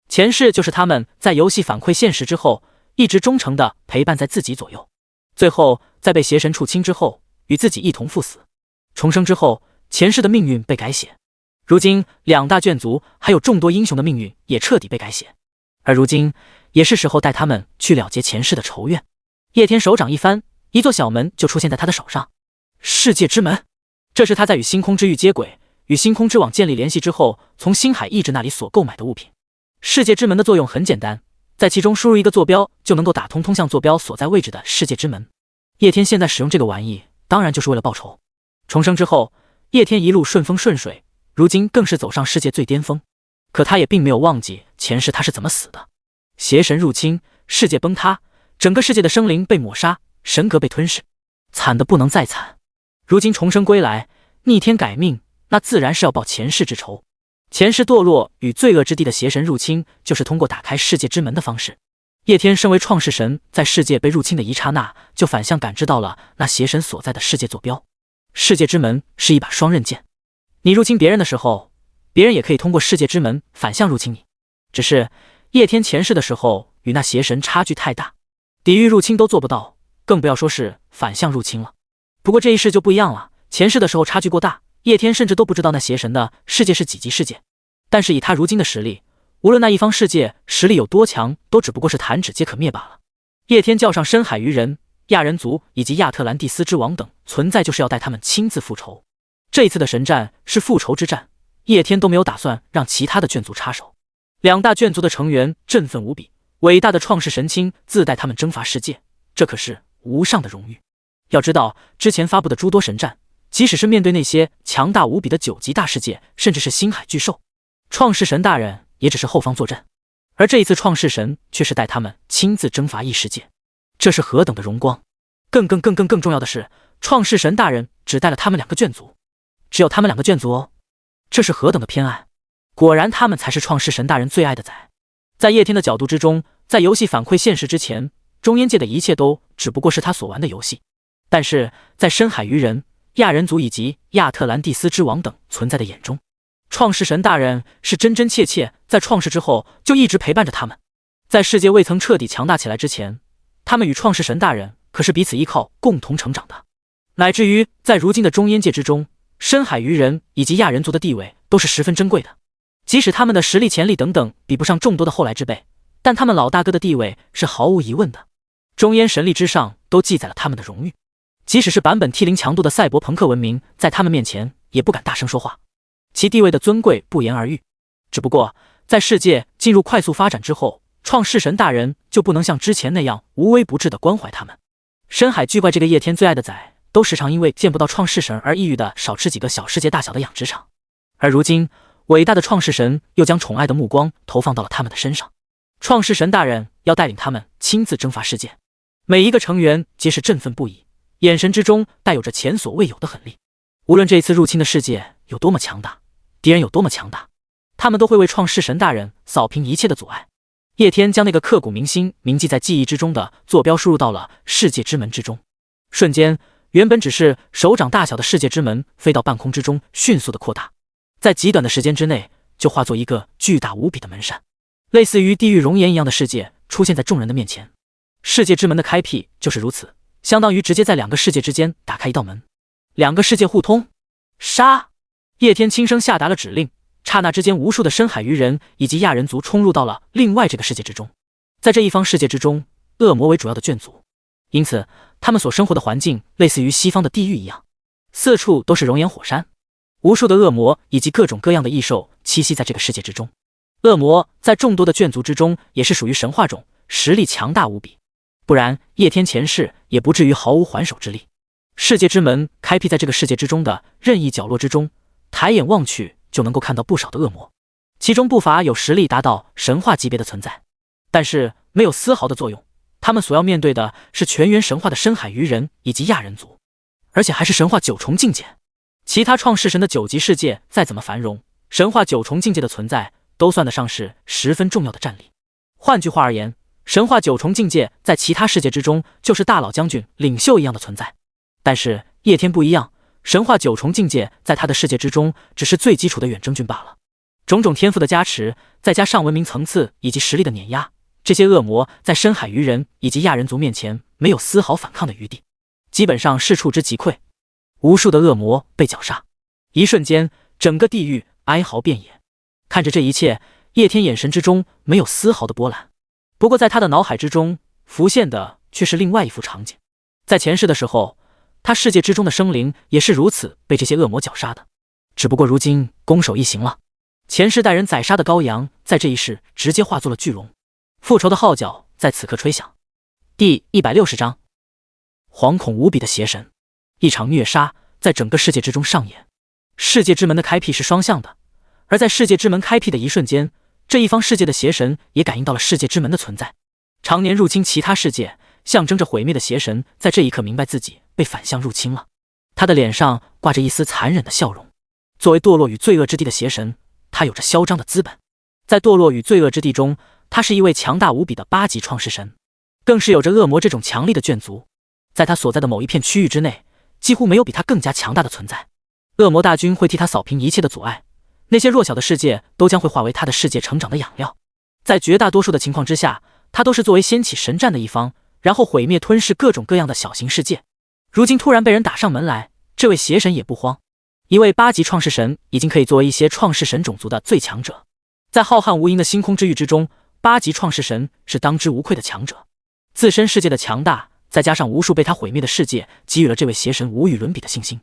[SPEAKER 1] 前世就是他们在游戏反馈现实之后，一直忠诚地陪伴在自己左右，最后在被邪神触侵之后，与自己一同赴死。重生之后，前世的命运被改写。如今2大眷族还有众多英雄的命运也彻底被改写，而如今也是时候带他们去了结前世的仇怨。叶天手掌一翻，一座小门就出现在他的手上。世界之门，这是他在与星空之域接轨、与星空之网建立联系之后，从星海意志那里所购买的物品。世界之门的作用很简单，在其中输入一个坐标，就能够打通向坐标所在位置的世界之门。叶天现在使用这个玩意，当然就是为了报仇。重生之后，叶天一路顺风顺水，如今更是走上世界最巅峰。可他也并没有忘记前世他是怎么死的。邪神入侵，世界崩塌，整个世界的生灵被抹杀，神格被吞噬，惨得不能再惨。如今重生归来，逆天改命，那自然是要报前世之仇。前世堕落与罪恶之地的邪神入侵，就是通过打开世界之门的方式。叶天身为创世神，在世界被入侵的一刹那，就反向感知到了那邪神所在的世界坐标。世界之门是一把双刃剑，你入侵别人的时候，别人也可以通过世界之门反向入侵你。只是叶天前世的时候与那邪神差距太大，抵御入侵都做不到，更不要说是反向入侵了。不过这一世就不一样了，前世的时候差距过大，叶天甚至都不知道那邪神的世界是几级世界。但是以他如今的实力，无论那一方世界实力有多强，都只不过是弹指皆可灭罢了。叶天叫上深海鱼人、亚人族以及亚特兰蒂斯之王等存在，就是要带他们亲自复仇。这一次的神战是复仇之战，叶天都没有打算让其他的眷族插手。两大眷族的成员振奋无比，伟大的创世神亲自带他们征伐世界，这可是无上的荣誉。要知道，之前发布的诸多神战，即使是面对那些强大无比的9级大世界，甚至是星海巨兽，创世神大人也只是后方坐镇，而这一次创世神却是带他们亲自征伐异世界，这是何等的荣光！更重要的是，创世神大人只带了他们2个眷族，只有他们2个眷族哦，这是何等的偏爱！果然他们才是创世神大人最爱的崽。在叶天的角度之中，在游戏反馈现实之前，中烟界的一切都只不过是他所玩的游戏。但是在深海鱼人、亚人族以及亚特兰蒂斯之王等存在的眼中，创世神大人是真真切切在创世之后就一直陪伴着他们。在世界未曾彻底强大起来之前，他们与创世神大人可是彼此依靠共同成长的，乃至于在如今的中烟界之中，深海鱼人以及亚人族的地位都是十分珍贵的。即使他们的实力、潜力等等比不上众多的后来之辈，但他们老大哥的地位是毫无疑问的。中烟神力之上都记载了他们的荣誉，即使是版本 T0 强度的赛博朋克文明，在他们面前也不敢大声说话，其地位的尊贵不言而喻。只不过在世界进入快速发展之后，创世神大人就不能像之前那样无微不至的关怀他们。深海巨怪这个叶天最爱的崽，都时常因为见不到创世神而抑郁的少吃几个小世界大小的养殖场，而如今伟大的创世神又将宠爱的目光投放到了他们的身上。创世神大人要带领他们亲自征伐世界，每一个成员皆是振奋不已，眼神之中带有着前所未有的狠厉。无论这一次入侵的世界有多么强大，敌人有多么强大，他们都会为创世神大人扫平一切的阻碍。叶天将那个刻骨铭心、铭记在记忆之中的坐标输入到了世界之门之中，瞬间，原本只是手掌大小的世界之门飞到半空之中，迅速的扩大，在极短的时间之内就化作一个巨大无比的门扇，类似于地狱熔岩一样的世界出现在众人的面前。世界之门的开辟就是如此，相当于直接在2个世界之间打开一道门，2个世界互通。杀！叶天轻声下达了指令，刹那之间，无数的深海鱼人以及亚人族冲入到了另外这个世界之中。在这一方世界之中，恶魔为主要的眷族，因此他们所生活的环境类似于西方的地狱一样，四处都是熔岩火山，无数的恶魔以及各种各样的异兽栖息在这个世界之中。恶魔在众多的眷族之中也是属于神话种，实力强大无比，不然叶天前世也不至于毫无还手之力。世界之门开辟在这个世界之中的任意角落之中，抬眼望去就能够看到不少的恶魔，其中不乏有实力达到神话级别的存在，但是没有丝毫的作用。他们所要面对的是全员神话的深海鱼人以及亚人族，而且还是神话9重境界。其他创世神的9级世界再怎么繁荣，神话9重境界的存在都算得上是十分重要的战力。换句话而言，神话9重境界在其他世界之中就是大佬将军、领袖一样的存在。但是叶天不一样，神话9重境界在他的世界之中只是最基础的远征军罢了。种种天赋的加持，再加上文明层次以及实力的碾压，这些恶魔在深海鱼人以及亚人族面前没有丝毫反抗的余地，基本上是触之即溃。无数的恶魔被绞杀，一瞬间整个地狱哀嚎遍野。看着这一切，叶天眼神之中没有丝毫的波澜，不过在他的脑海之中浮现的却是另外一幅场景。在前世的时候，他世界之中的生灵也是如此被这些恶魔绞杀的，只不过如今攻守一行了。前世带人宰杀的羔羊，在这一世直接化作了巨龙，复仇的号角在此刻吹响。第160章，惶恐无比的邪神。一场虐杀在整个世界之中上演。世界之门的开辟是双向的，而在世界之门开辟的一瞬间，这一方世界的邪神也感应到了世界之门的存在。常年入侵其他世界，象征着毁灭的邪神在这一刻明白自己被反向入侵了，他的脸上挂着一丝残忍的笑容。作为堕落与罪恶之地的邪神，他有着嚣张的资本。在堕落与罪恶之地中，他是一位强大无比的8级创世神，更是有着恶魔这种强力的眷族。在他所在的某一片区域之内，几乎没有比他更加强大的存在。恶魔大军会替他扫平一切的阻碍，那些弱小的世界都将会化为他的世界成长的养料。在绝大多数的情况之下，他都是作为掀起神战的一方，然后毁灭吞噬各种各样的小型世界。如今突然被人打上门来，这位邪神也不慌。一位8级创世神已经可以作为一些创世神种族的最强者，在浩瀚无垠的星空之域之中，8级创世神是当之无愧的强者。自身世界的强大，再加上无数被他毁灭的世界，给予了这位邪神无与伦比的信心。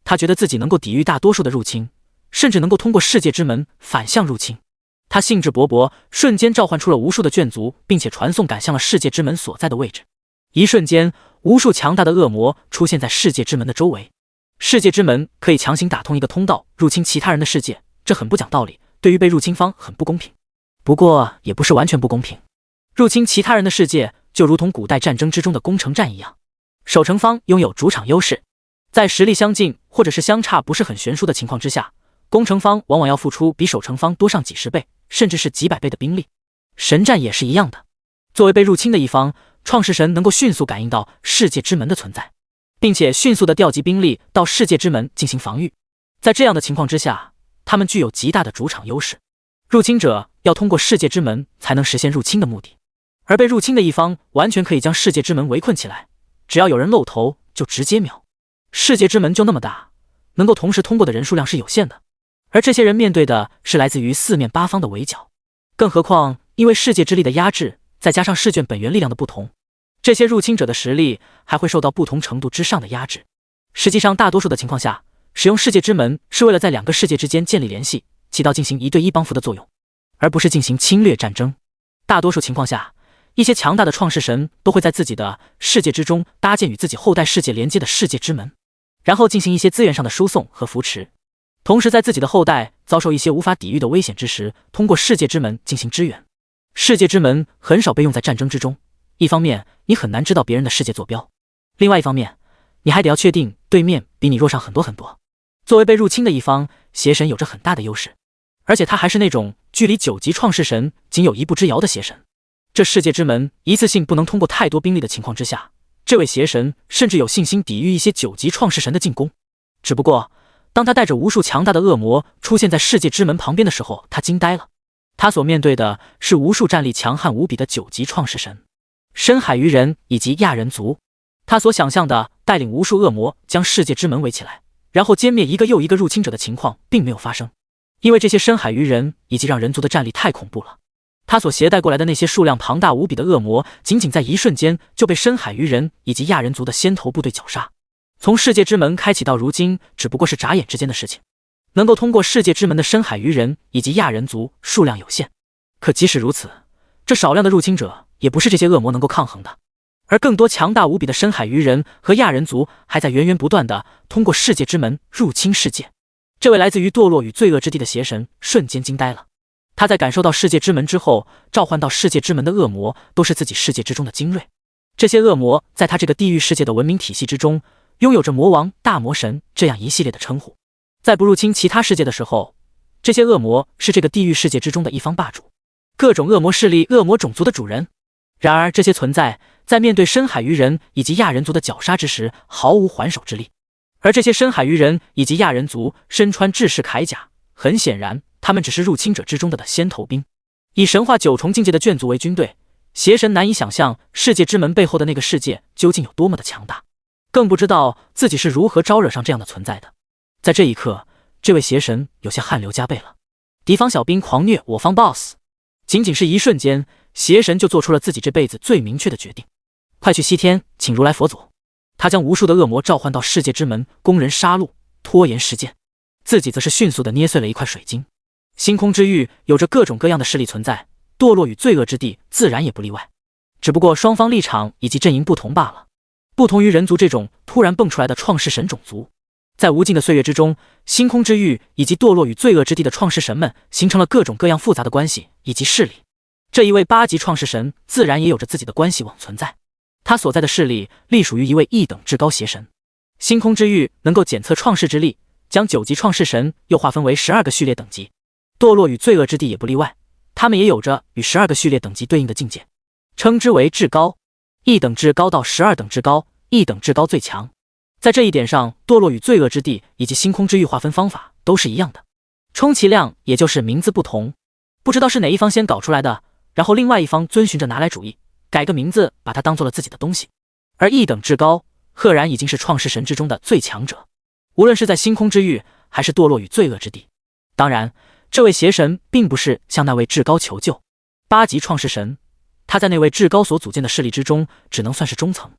[SPEAKER 1] 他觉得自己能够抵御大多数的入侵，甚至能够通过世界之门反向入侵。他兴致勃勃，瞬间召唤出了无数的眷族，并且传送赶向了世界之门所在的位置。一瞬间，无数强大的恶魔出现在世界之门的周围。世界之门可以强行打通一个通道，入侵其他人的世界，这很不讲道理，对于被入侵方很不公平。不过也不是完全不公平，入侵其他人的世界就如同古代战争之中的攻城战一样，守城方拥有主场优势，在实力相近或者是相差不是很悬殊的情况之下，攻城方往往要付出比守城方多上几十倍甚至是几百倍的兵力。神战也是一样的，作为被入侵的一方，创世神能够迅速感应到世界之门的存在，并且迅速地调集兵力到世界之门进行防御。在这样的情况之下，他们具有极大的主场优势。入侵者要通过世界之门才能实现入侵的目的，而被入侵的一方完全可以将世界之门围困起来，只要有人露头就直接秒。世界之门就那么大，能够同时通过的人数量是有限的，而这些人面对的是来自于四面八方的围剿。更何况因为世界之力的压制，再加上试卷本源力量的不同，这些入侵者的实力还会受到不同程度之上的压制。实际上大多数的情况下，使用世界之门是为了在两个世界之间建立联系，起到进行1对1帮扶的作用，而不是进行侵略战争。大多数情况下，一些强大的创世神都会在自己的世界之中搭建与自己后代世界连接的世界之门，然后进行一些资源上的输送和扶持，同时在自己的后代遭受一些无法抵御的危险之时，通过世界之门进行支援。世界之门很少被用在战争之中，一方面你很难知道别人的世界坐标，另外一方面你还得要确定对面比你弱上很多很多。作为被入侵的一方，邪神有着很大的优势，而且他还是那种距离9级创世神仅有一步之遥的邪神。这世界之门一次性不能通过太多兵力的情况之下，这位邪神甚至有信心抵御一些9级创世神的进攻。只不过当他带着无数强大的恶魔出现在世界之门旁边的时候，他惊呆了。他所面对的是无数战力强悍无比的9级创世神、深海鱼人以及亚人族。他所想象的带领无数恶魔将世界之门围起来，然后歼灭一个又一个入侵者的情况并没有发生，因为这些深海鱼人以及让人族的战力太恐怖了。他所携带过来的那些数量庞大无比的恶魔，仅仅在一瞬间就被深海鱼人以及亚人族的先头部队绞杀。从世界之门开启到如今，只不过是眨眼之间的事情。能够通过世界之门的深海鱼人以及亚人族数量有限，可即使如此，这少量的入侵者也不是这些恶魔能够抗衡的。而更多强大无比的深海鱼人和亚人族还在源源不断地通过世界之门入侵世界。这位来自于堕落与罪恶之地的邪神瞬间惊呆了。他在感受到世界之门之后，召唤到世界之门的恶魔都是自己世界之中的精锐。这些恶魔在他这个地狱世界的文明体系之中，拥有着魔王、大魔神这样一系列的称呼。在不入侵其他世界的时候，这些恶魔是这个地狱世界之中的一方霸主，各种恶魔势力、恶魔种族的主人。然而这些存在在面对深海鱼人以及亚人族的绞杀之时毫无还手之力，而这些深海鱼人以及亚人族身穿制式铠甲，很显然他们只是入侵者之中的先头兵。以神话9重境界的眷族为军队，邪神难以想象世界之门背后的那个世界究竟有多么的强大，更不知道自己是如何招惹上这样的存在的。在这一刻，这位邪神有些汗流浃背了。敌方小兵狂虐我方 BOSS， 仅仅是一瞬间，邪神就做出了自己这辈子最明确的决定：快去西天请如来佛祖。他将无数的恶魔召唤到世界之门，供人杀戮，拖延时间，自己则是迅速地捏碎了一块水晶。星空之域有着各种各样的势力存在，堕落与罪恶之地自然也不例外，只不过双方立场以及阵营不同罢了。不同于人族这种突然蹦出来的创世神种族，在无尽的岁月之中，星空之域以及堕落与罪恶之地的创世神们形成了各种各样复杂的关系以及势力。这一位8级创世神自然也有着自己的关系网存在，他所在的势力隶属于一位1等至高邪神。星空之域能够检测创世之力，将9级创世神又划分为12个序列等级，堕落与罪恶之地也不例外，他们也有着与12个序列等级对应的境界，称之为至高。1等至高到12等至高，1等至高最强。在这一点上，堕落与罪恶之地以及星空之域划分方法都是一样的，充其量也就是名字不同。不知道是哪一方先搞出来的，然后另外一方遵循着拿来主义，改个名字把他当做了自己的东西。而一等至高，赫然已经是创世神之中的最强者，无论是在星空之域，还是堕落与罪恶之地。当然，这位邪神并不是向那位至高求救。8级创世神，他在那位至高所组建的势力之中，只能算是中层，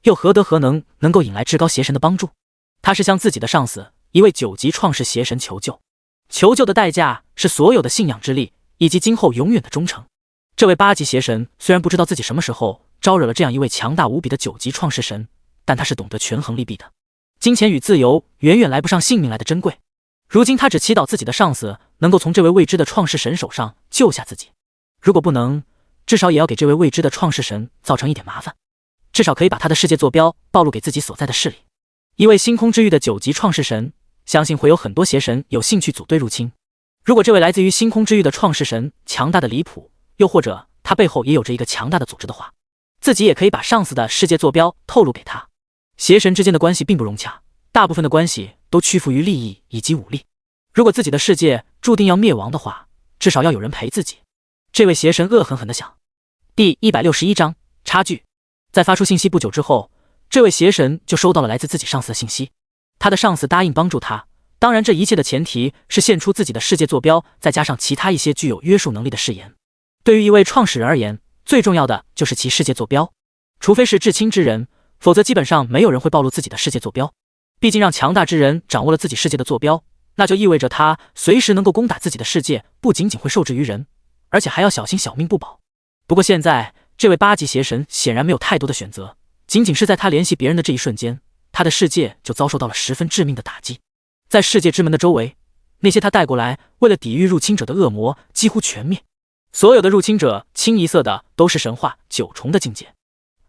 [SPEAKER 1] 又何德何能够引来至高邪神的帮助？他是向自己的上司一位9级创世邪神求救，求救的代价是所有的信仰之力，以及今后永远的忠诚。这位8级邪神虽然不知道自己什么时候招惹了这样一位强大无比的9级创世神，但他是懂得权衡利弊的。金钱与自由远远来不上性命来的珍贵。如今他只祈祷自己的上司能够从这位未知的创世神手上救下自己，如果不能，至少也要给这位未知的创世神造成一点麻烦，至少可以把他的世界坐标暴露给自己所在的势力。一位星空之域的9级创世神，相信会有很多邪神有兴趣组队入侵。如果这位来自于星空之域的创世神强大的离谱，又或者他背后也有着一个强大的组织的话，自己也可以把上司的世界坐标透露给他。邪神之间的关系并不融洽，大部分的关系都屈服于利益以及武力。如果自己的世界注定要灭亡的话，至少要有人陪自己。这位邪神恶狠狠地想。第161章差距。在发出信息不久之后，这位邪神就收到了来自自己上司的信息。他的上司答应帮助他，当然这一切的前提是献出自己的世界坐标，再加上其他一些具有约束能力的誓言。对于一位创始人而言，最重要的就是其世界坐标，除非是至亲之人，否则基本上没有人会暴露自己的世界坐标。毕竟让强大之人掌握了自己世界的坐标，那就意味着他随时能够攻打自己的世界，不仅仅会受制于人，而且还要小心小命不保。不过现在这位8级邪神显然没有太多的选择，仅仅是在他联系别人的这一瞬间，他的世界就遭受到了十分致命的打击。在世界之门的周围，那些他带过来为了抵御入侵者的恶魔几乎全灭。所有的入侵者清一色的都是神话9重的境界，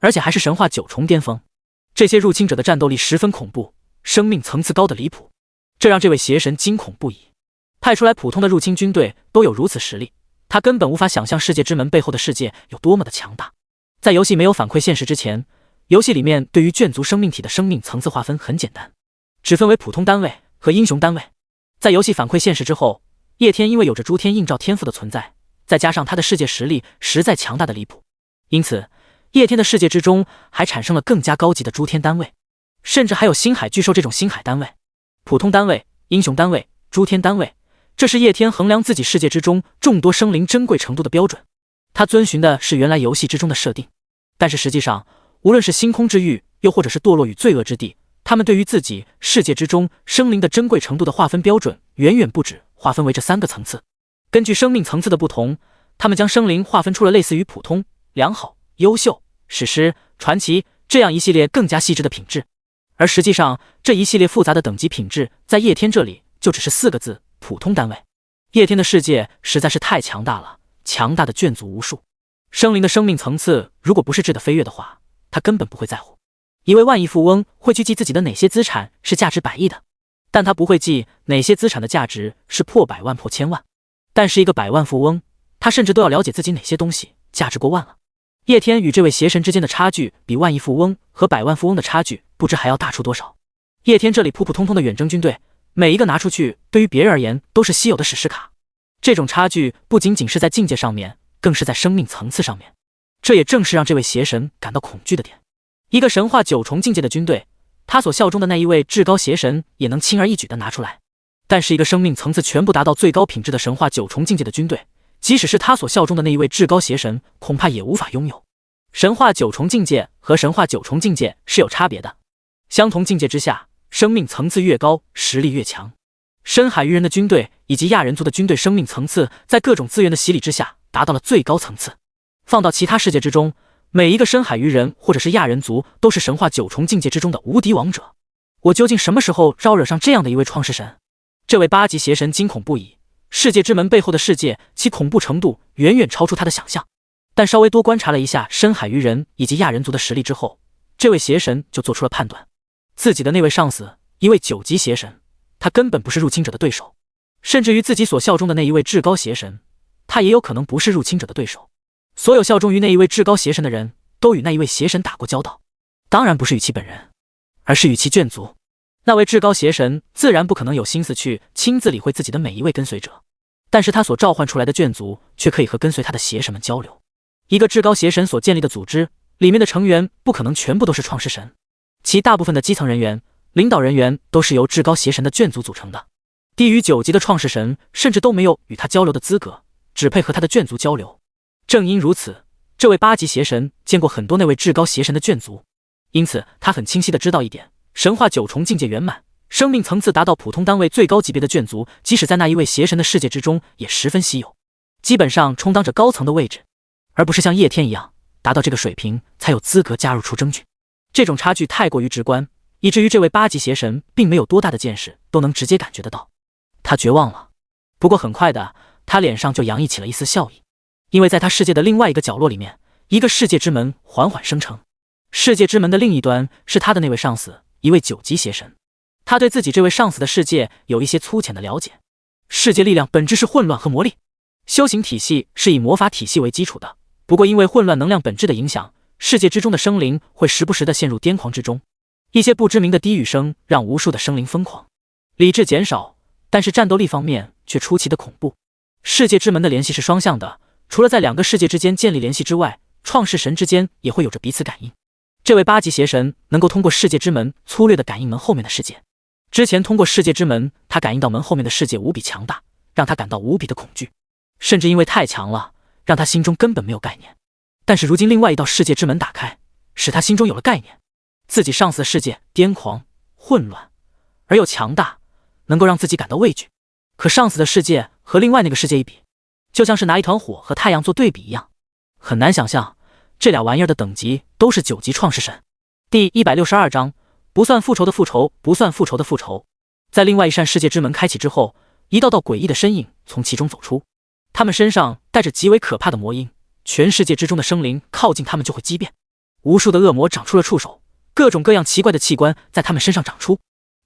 [SPEAKER 1] 而且还是神话9重巅峰。这些入侵者的战斗力十分恐怖，生命层次高的离谱，这让这位邪神惊恐不已。派出来普通的入侵军队都有如此实力，他根本无法想象世界之门背后的世界有多么的强大。在游戏没有反馈现实之前，游戏里面对于眷族生命体的生命层次划分很简单，只分为普通单位和英雄单位。在游戏反馈现实之后，叶天因为有着诸天映照天赋的存在，再加上他的世界实力实在强大的离谱，因此叶天的世界之中还产生了更加高级的诸天单位，甚至还有星海巨兽这种星海单位。普通单位、英雄单位、诸天单位，这是叶天衡量自己世界之中众多生灵珍贵程度的标准。他遵循的是原来游戏之中的设定，但是实际上无论是星空之域，又或者是堕落与罪恶之地，他们对于自己世界之中生灵的珍贵程度的划分标准远远不止划分为这3个层次。根据生命层次的不同，他们将生灵划分出了类似于普通、良好、优秀、史诗、传奇这样一系列更加细致的品质。而实际上这一系列复杂的等级品质在叶天这里就只是4个字：普通单位。叶天的世界实在是太强大了，强大的眷族无数。生灵的生命层次如果不是质的飞跃的话，他根本不会在乎。一位万亿富翁会去记自己的哪些资产是价值100亿的，但他不会记哪些资产的价值是破100万破1000万。但是一个100万富翁，他甚至都要了解自己哪些东西价值过万了。叶天与这位邪神之间的差距比万亿富翁和100万富翁的差距不知还要大出多少。叶天这里普普通通的远征军队，每一个拿出去对于别人而言都是稀有的史诗卡。这种差距不仅仅是在境界上面，更是在生命层次上面。这也正是让这位邪神感到恐惧的点。一个神话9重境界的军队，他所效忠的那一位至高邪神也能轻而易举地拿出来，但是一个生命层次全部达到最高品质的神话9重境界的军队，即使是他所效忠的那一位至高邪神，恐怕也无法拥有。神话9重境界和神话9重境界是有差别的，相同境界之下，生命层次越高，实力越强。深海鱼人的军队以及亚人族的军队生命层次在各种资源的洗礼之下达到了最高层次。放到其他世界之中，每一个深海鱼人或者是亚人族都是神话9重境界之中的无敌王者。我究竟什么时候招惹上这样的一位创世神？这位8级邪神惊恐不已，世界之门背后的世界，其恐怖程度远远超出他的想象。但稍微多观察了一下深海鱼人以及亚人族的实力之后，这位邪神就做出了判断，自己的那位上司，一位9级邪神，他根本不是入侵者的对手，甚至于自己所效忠的那一位至高邪神，他也有可能不是入侵者的对手。所有效忠于那一位至高邪神的人都与那一位邪神打过交道，当然不是与其本人，而是与其眷族。那位至高邪神自然不可能有心思去亲自理会自己的每一位跟随者，但是他所召唤出来的眷族却可以和跟随他的邪神们交流。一个至高邪神所建立的组织，里面的成员不可能全部都是创世神，其大部分的基层人员、领导人员都是由至高邪神的眷族组成的。低于9级的创世神甚至都没有与他交流的资格，只配和他的眷族交流。正因如此，这位8级邪神见过很多那位至高邪神的眷族，因此他很清晰地知道一点：神话9重境界圆满，生命层次达到普通单位最高级别的眷族，即使在那一位邪神的世界之中也十分稀有，基本上充当着高层的位置，而不是像叶天一样达到这个水平才有资格加入出征军。这种差距太过于直观，以至于这位8级邪神并没有多大的见识都能直接感觉得到。他绝望了，不过很快的，他脸上就洋溢起了一丝笑意，因为在他世界的另外一个角落里面，一个世界之门缓缓生成。世界之门的另一端是他的那位上司，一位9级邪神。他对自己这位上司的世界有一些粗浅的了解。世界力量本质是混乱和魔力，修行体系是以魔法体系为基础的，不过因为混乱能量本质的影响，世界之中的生灵会时不时地陷入癫狂之中。一些不知名的低语声让无数的生灵疯狂，理智减少，但是战斗力方面却出奇的恐怖。世界之门的联系是双向的，除了在2个世界之间建立联系之外，创世神之间也会有着彼此感应。这位8级邪神能够通过世界之门粗略地感应门后面的世界。之前通过世界之门，他感应到门后面的世界无比强大，让他感到无比的恐惧，甚至因为太强了，让他心中根本没有概念。但是如今另外一道世界之门打开，使他心中有了概念。自己上司的世界癫狂、混乱而又强大，能够让自己感到畏惧。可上司的世界和另外那个世界一比，就像是拿一团火和太阳做对比一样，很难想象这俩玩意儿的等级都是9级创世神。第162章，不算复仇的复仇，不算复仇的复仇。在另外一扇世界之门开启之后，一道道诡异的身影从其中走出，他们身上带着极为可怕的魔音，全世界之中的生灵靠近他们就会畸变。无数的恶魔长出了触手，各种各样奇怪的器官在他们身上长出。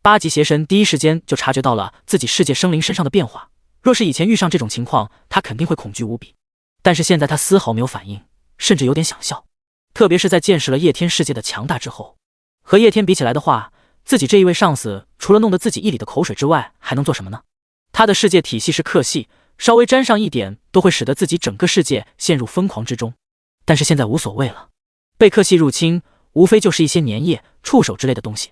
[SPEAKER 1] 8级邪神第一时间就察觉到了自己世界生灵身上的变化，若是以前遇上这种情况，他肯定会恐惧无比，但是现在他丝毫没有反应，甚至有点想笑。特别是在见识了叶天世界的强大之后，和叶天比起来的话，自己这一位上司除了弄得自己一里的口水之外，还能做什么呢？他的世界体系是克系，稍微沾上一点都会使得自己整个世界陷入疯狂之中。但是现在无所谓了，被克系入侵，无非就是一些粘液、触手之类的东西，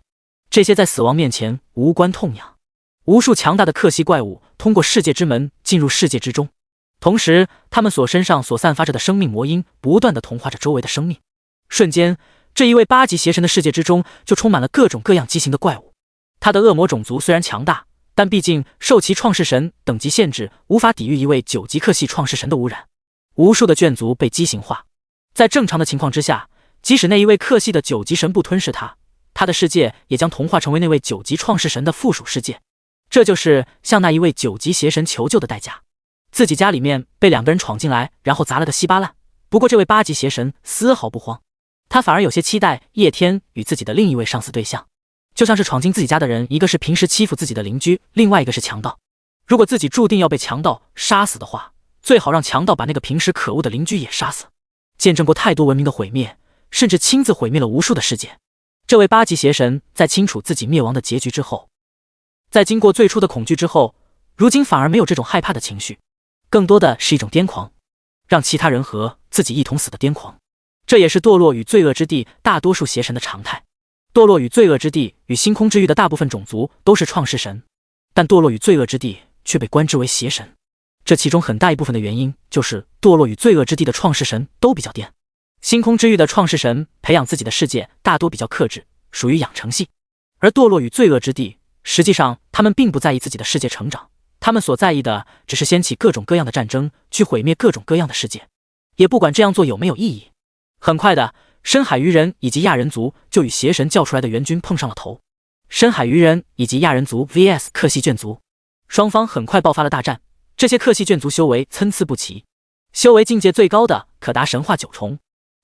[SPEAKER 1] 这些在死亡面前无关痛痒。无数强大的克系怪物通过世界之门进入世界之中，同时他们所身上所散发着的生命魔音不断地同化着周围的生命。瞬间，这一位8级邪神的世界之中就充满了各种各样畸形的怪物。他的恶魔种族虽然强大，但毕竟受其创世神等级限制，无法抵御一位9级克系创世神的污染。无数的眷族被畸形化，在正常的情况之下，即使那一位克系的9级神不吞噬他，他的世界也将同化成为那位9级创世神的附属世界。这就是向那一位9级邪神求救的代价。自己家里面被2个人闯进来，然后砸了个稀巴烂。不过这位8级邪神丝毫不慌，他反而有些期待叶天与自己的另一位上司对象。就像是闯进自己家的人，一个是平时欺负自己的邻居，另外一个是强盗。如果自己注定要被强盗杀死的话，最好让强盗把那个平时可恶的邻居也杀死。见证过太多文明的毁灭，甚至亲自毁灭了无数的世界，这位8级邪神在清楚自己灭亡的结局之后，在经过最初的恐惧之后，如今反而没有这种害怕的情绪，更多的是一种癫狂，让其他人和自己一同死的癫狂。这也是堕落与罪恶之地大多数邪神的常态。堕落与罪恶之地与星空之域的大部分种族都是创世神，但堕落与罪恶之地却被官之为邪神。这其中很大一部分的原因就是堕落与罪恶之地的创世神都比较癫。星空之域的创世神培养自己的世界大多比较克制，属于养成系，而堕落与罪恶之地实际上他们并不在意自己的世界成长，他们所在意的只是掀起各种各样的战争，去毁灭各种各样的世界，也不管这样做有没有意义。很快的，深海鱼人以及亚人族就与邪神叫出来的援军碰上了头。深海鱼人以及亚人族 vs 克系眷族，双方很快爆发了大战。这些克系眷族修为参差不齐，修为境界最高的可达神话9重，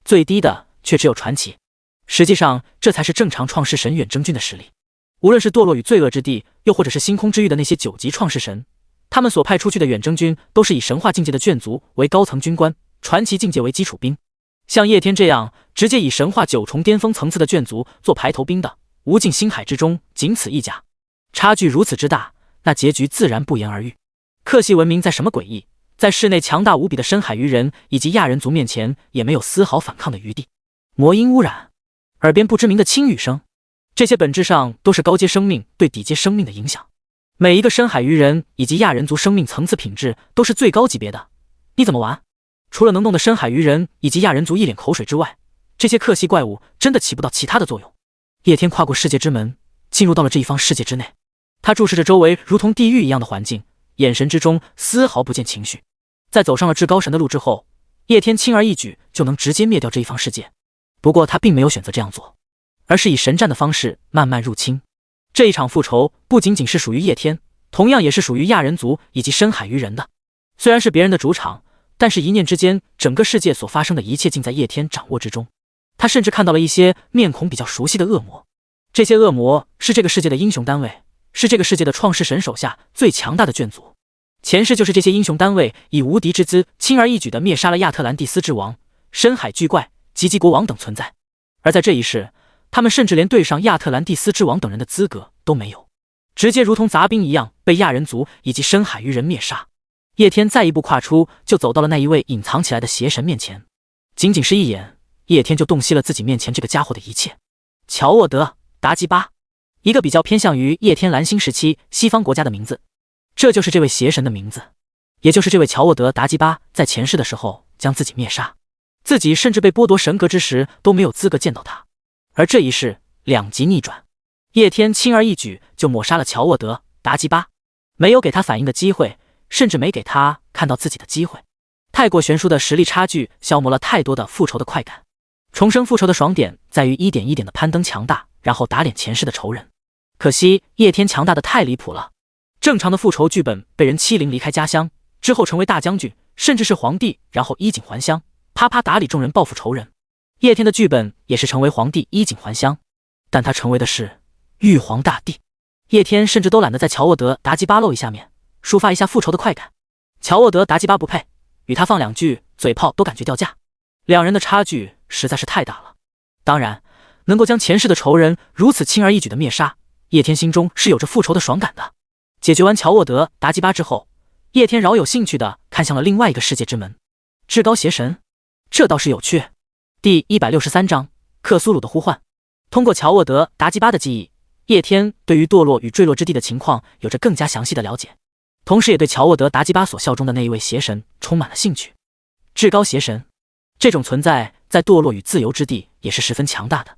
[SPEAKER 1] 最低的却只有传奇。实际上这才是正常创世神远征军的实力。无论是堕落与罪恶之地，又或者是星空之域的那些9级创世神，他们所派出去的远征军都是以神话境界的眷族为高层军官，传奇境界为基础兵。像叶天这样直接以神话9重巅峰层次的眷族做排头兵的，无尽星海之中仅此一家。差距如此之大，那结局自然不言而喻。克系文明在什么诡异，在室内强大无比的深海鱼人以及亚人族面前，也没有丝毫反抗的余地。魔音污染，耳边不知名的轻语声，这些本质上都是高阶生命对底阶生命的影响。每一个深海鱼人以及亚人族生命层次品质都是最高级别的，你怎么玩？除了能弄得深海鱼人以及亚人族一脸口水之外，这些克系怪物真的起不到其他的作用。叶天跨过世界之门，进入到了这一方世界之内。他注视着周围如同地狱一样的环境，眼神之中丝毫不见情绪。在走上了至高神的路之后，叶天轻而易举就能直接灭掉这一方世界。不过他并没有选择这样做，而是以神战的方式慢慢入侵。这一场复仇不仅仅是属于叶天，同样也是属于亚人族以及深海鱼人的。虽然是别人的主场，但是一念之间，整个世界所发生的一切尽在叶天掌握之中。他甚至看到了一些面孔比较熟悉的恶魔，这些恶魔是这个世界的英雄单位，是这个世界的创世神手下最强大的眷族。前世就是这些英雄单位以无敌之姿轻而易举地灭杀了亚特兰蒂斯之王、深海巨怪、吉吉国王等存在，而在这一世，他们甚至连对上亚特兰蒂斯之王等人的资格都没有，直接如同杂兵一样被亚人族以及深海鱼人灭杀。叶天再一步跨出，就走到了那一位隐藏起来的邪神面前。仅仅是一眼，叶天就洞悉了自己面前这个家伙的一切。乔沃德·达吉巴，一个比较偏向于叶天蓝星时期西方国家的名字。这就是这位邪神的名字，也就是这位乔沃德·达吉巴在前世的时候将自己灭杀，自己甚至被剥夺神格之时都没有资格见到他。而这一世两极逆转，叶天轻而易举就抹杀了乔沃德·达吉巴，没有给他反应的机会，甚至没给他看到自己的机会。太过悬殊的实力差距消磨了太多的复仇的快感。重生复仇的爽点在于一点一点的攀登强大，然后打脸前世的仇人。可惜叶天强大的太离谱了，正常的复仇剧本被人欺凌离开家乡之后成为大将军，甚至是皇帝，然后衣锦还乡，啪啪打理众人报复仇人。叶天的剧本也是成为皇帝衣锦还乡，但他成为的是玉皇大帝。叶天甚至都懒得在乔沃德·达吉巴露一下面，抒发一下复仇的快感。乔沃德·达吉巴不配，与他放两句嘴炮都感觉掉价，两人的差距实在是太大了。当然，能够将前世的仇人如此轻而易举的灭杀，叶天心中是有着复仇的爽感的。解决完乔沃德·达吉巴之后，叶天饶有兴趣地看向了另外一个世界之门——至高邪神。这倒是有趣。第163章克苏鲁的呼唤。通过乔沃德·达吉巴的记忆，叶天对于堕落与坠落之地的情况有着更加详细的了解，同时也对乔沃德·达吉巴所效忠的那一位邪神充满了兴趣。至高邪神这种存在在堕落与自由之地也是十分强大的。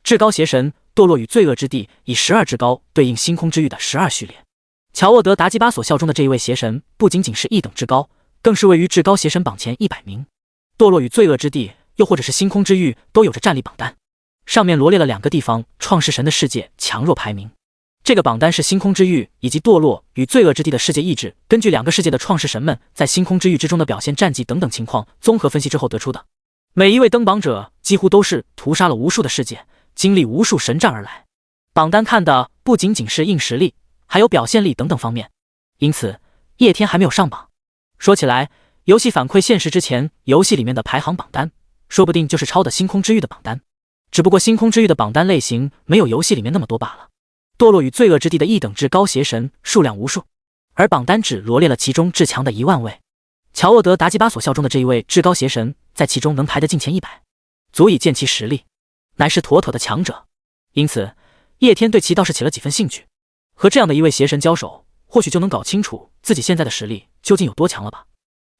[SPEAKER 1] 至高邪神堕落与罪恶之地以12至高对应星空之域的12序列。乔沃德·达吉巴所效忠的这一位邪神不仅仅是一等至高，更是位于至高邪神榜前100名。堕落与罪恶之地又或者是星空之域都有着战力榜单，上面罗列了2个地方创世神的世界强弱排名。这个榜单是星空之域以及堕落与罪恶之地的世界意志根据2个世界的创世神们在星空之域之中的表现、战绩等等情况综合分析之后得出的。每一位登榜者几乎都是屠杀了无数的世界，经历无数神战而来。榜单看的不仅仅是硬实力，还有表现力等等方面，因此叶天还没有上榜。说起来，游戏反馈现实之前，游戏里面的排行榜单说不定就是抄的星空之域的榜单，只不过星空之域的榜单类型没有游戏里面那么多罢了。堕落与罪恶之地的一等至高邪神数量无数，而榜单只罗列了其中至强的10000位。乔沃德·达吉巴所效忠的这一位至高邪神在其中能排得进前100，足以见其实力，乃是妥妥的强者。因此叶天对其倒是起了几分兴趣，和这样的一位邪神交手，或许就能搞清楚自己现在的实力究竟有多强了吧。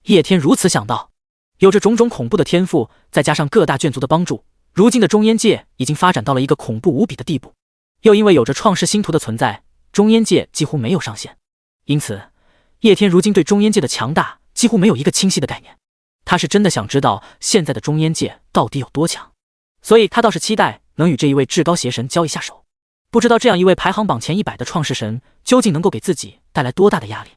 [SPEAKER 1] 叶天如此想到。有着种种恐怖的天赋，再加上各大眷族的帮助，如今的中烟界已经发展到了一个恐怖无比的地步。又因为有着创世星图的存在，中烟界几乎没有上限，因此叶天如今对中烟界的强大几乎没有一个清晰的概念。他是真的想知道现在的中烟界到底有多强，所以他倒是期待能与这一位至高邪神交一下手。不知道这样一位排行榜前100的创世神究竟能够给自己带来多大的压力。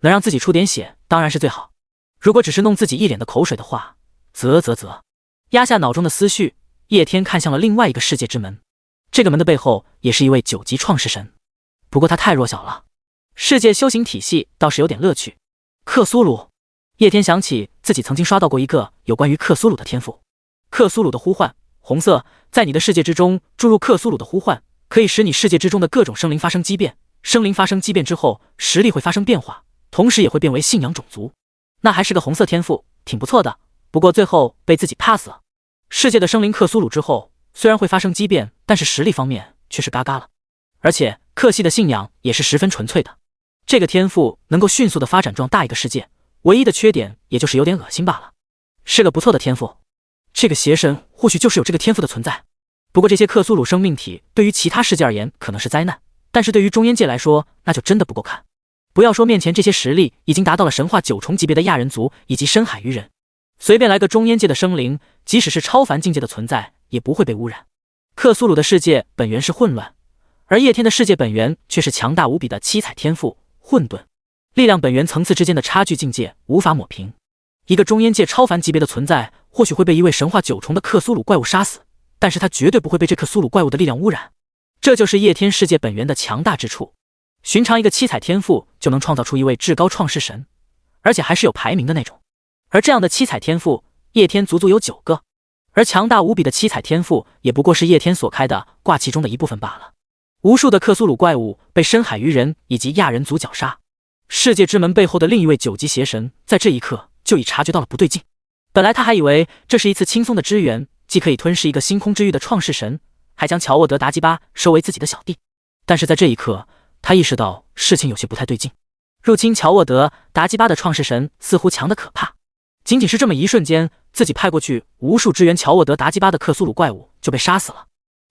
[SPEAKER 1] 能让自己出点血当然是最好，如果只是弄自己一脸的口水的话，啧。压下脑中的思绪，叶天看向了另外一个世界之门。这个门的背后也是一位9级创世神，不过他太弱小了。世界修行体系倒是有点乐趣。克苏鲁，叶天想起自己曾经刷到过一个有关于克苏鲁的天赋。克苏鲁的呼唤，红色，在你的世界之中注入克苏鲁的呼唤，可以使你世界之中的各种生灵发生畸变。生灵发生畸变之后，实力会发生变化，同时也会变为信仰种族。那还是个红色天赋，挺不错的，不过最后被自己 pass 了。世界的生灵克苏鲁之后，虽然会发生畸变，但是实力方面却是嘎嘎了。而且克系的信仰也是十分纯粹的，这个天赋能够迅速的发展壮大一个世界，唯一的缺点也就是有点恶心罢了。是个不错的天赋，这个邪神或许就是有这个天赋的存在。不过这些克苏鲁生命体对于其他世界而言可能是灾难，但是对于中烟界来说那就真的不够看。不要说面前这些实力已经达到了神话9重级别的亚人族以及深海鱼人，随便来个中烟界的生灵，即使是超凡境界的存在也不会被污染。克苏鲁的世界本源是混乱，而叶天的世界本源却是强大无比的七彩天赋混沌，力量本源层次之间的差距境界无法抹平。一个中烟界超凡级别的存在或许会被一位神话9重的克苏鲁怪物杀死，但是他绝对不会被这克苏鲁怪物的力量污染，这就是叶天世界本源的强大之处。寻常一个七彩天赋就能创造出一位至高创世神，而且还是有排名的那种。而这样的七彩天赋，叶天足足有9个，而强大无比的七彩天赋也不过是叶天所开的挂其中的一部分罢了。无数的克苏鲁怪物被深海鱼人以及亚人族绞杀，世界之门背后的另一位9级邪神在这一刻就已察觉到了不对劲。本来他还以为这是一次轻松的支援，既可以吞噬一个星空之域的创世神，还将乔沃德·达基巴收为自己的小弟，但是在这一刻他意识到事情有些不太对劲。入侵乔沃德·达基巴的创世神似乎强得可怕，仅仅是这么一瞬间，自己派过去无数支援乔沃德·达基巴的克苏鲁怪物就被杀死了，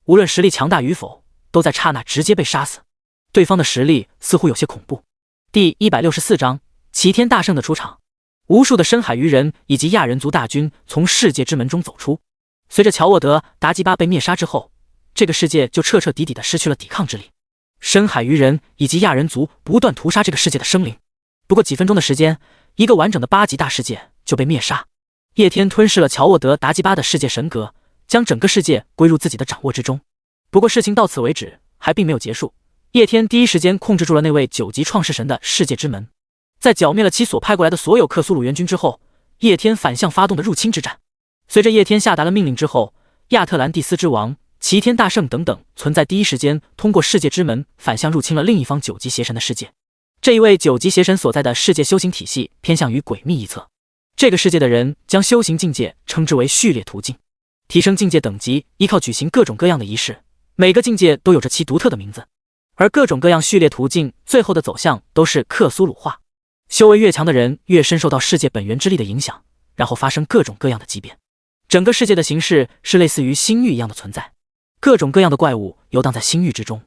[SPEAKER 1] 无论实力强大与否，都在刹那直接被杀死。对方的实力似乎有些恐怖。第164章齐天大圣的出场。无数的深海鱼人以及亚人族大军从世界之门中走出。随着乔沃德·达基巴被灭杀之后，这个世界就彻彻底底的失去了抵抗之力。深海鱼人以及亚人族不断屠杀这个世界的生灵，不过几分钟的时间，一个完整的8级大世界就被灭杀。叶天吞噬了乔沃德·达基巴的世界神格，将整个世界归入自己的掌握之中。不过事情到此为止，还并没有结束。叶天第一时间控制住了那位9级创世神的世界之门，在剿灭了其所派过来的所有克苏鲁援军之后，叶天反向发动的入侵之战。随着叶天下达了命令之后，亚特兰蒂斯之王、齐天大圣等等存在第一时间通过世界之门反向入侵了另一方9级邪神的世界。这一位9级邪神所在的世界修行体系偏向于诡秘一侧，这个世界的人将修行境界称之为序列途径，提升境界等级依靠举行各种各样的仪式，每个境界都有着其独特的名字，而各种各样序列途径最后的走向都是克苏鲁化。修为越强的人越深受到世界本源之力的影响，然后发生各种各样的畸变。整个世界的形式是类似于星域一样的存在，各种各样的怪物游荡在星域之中，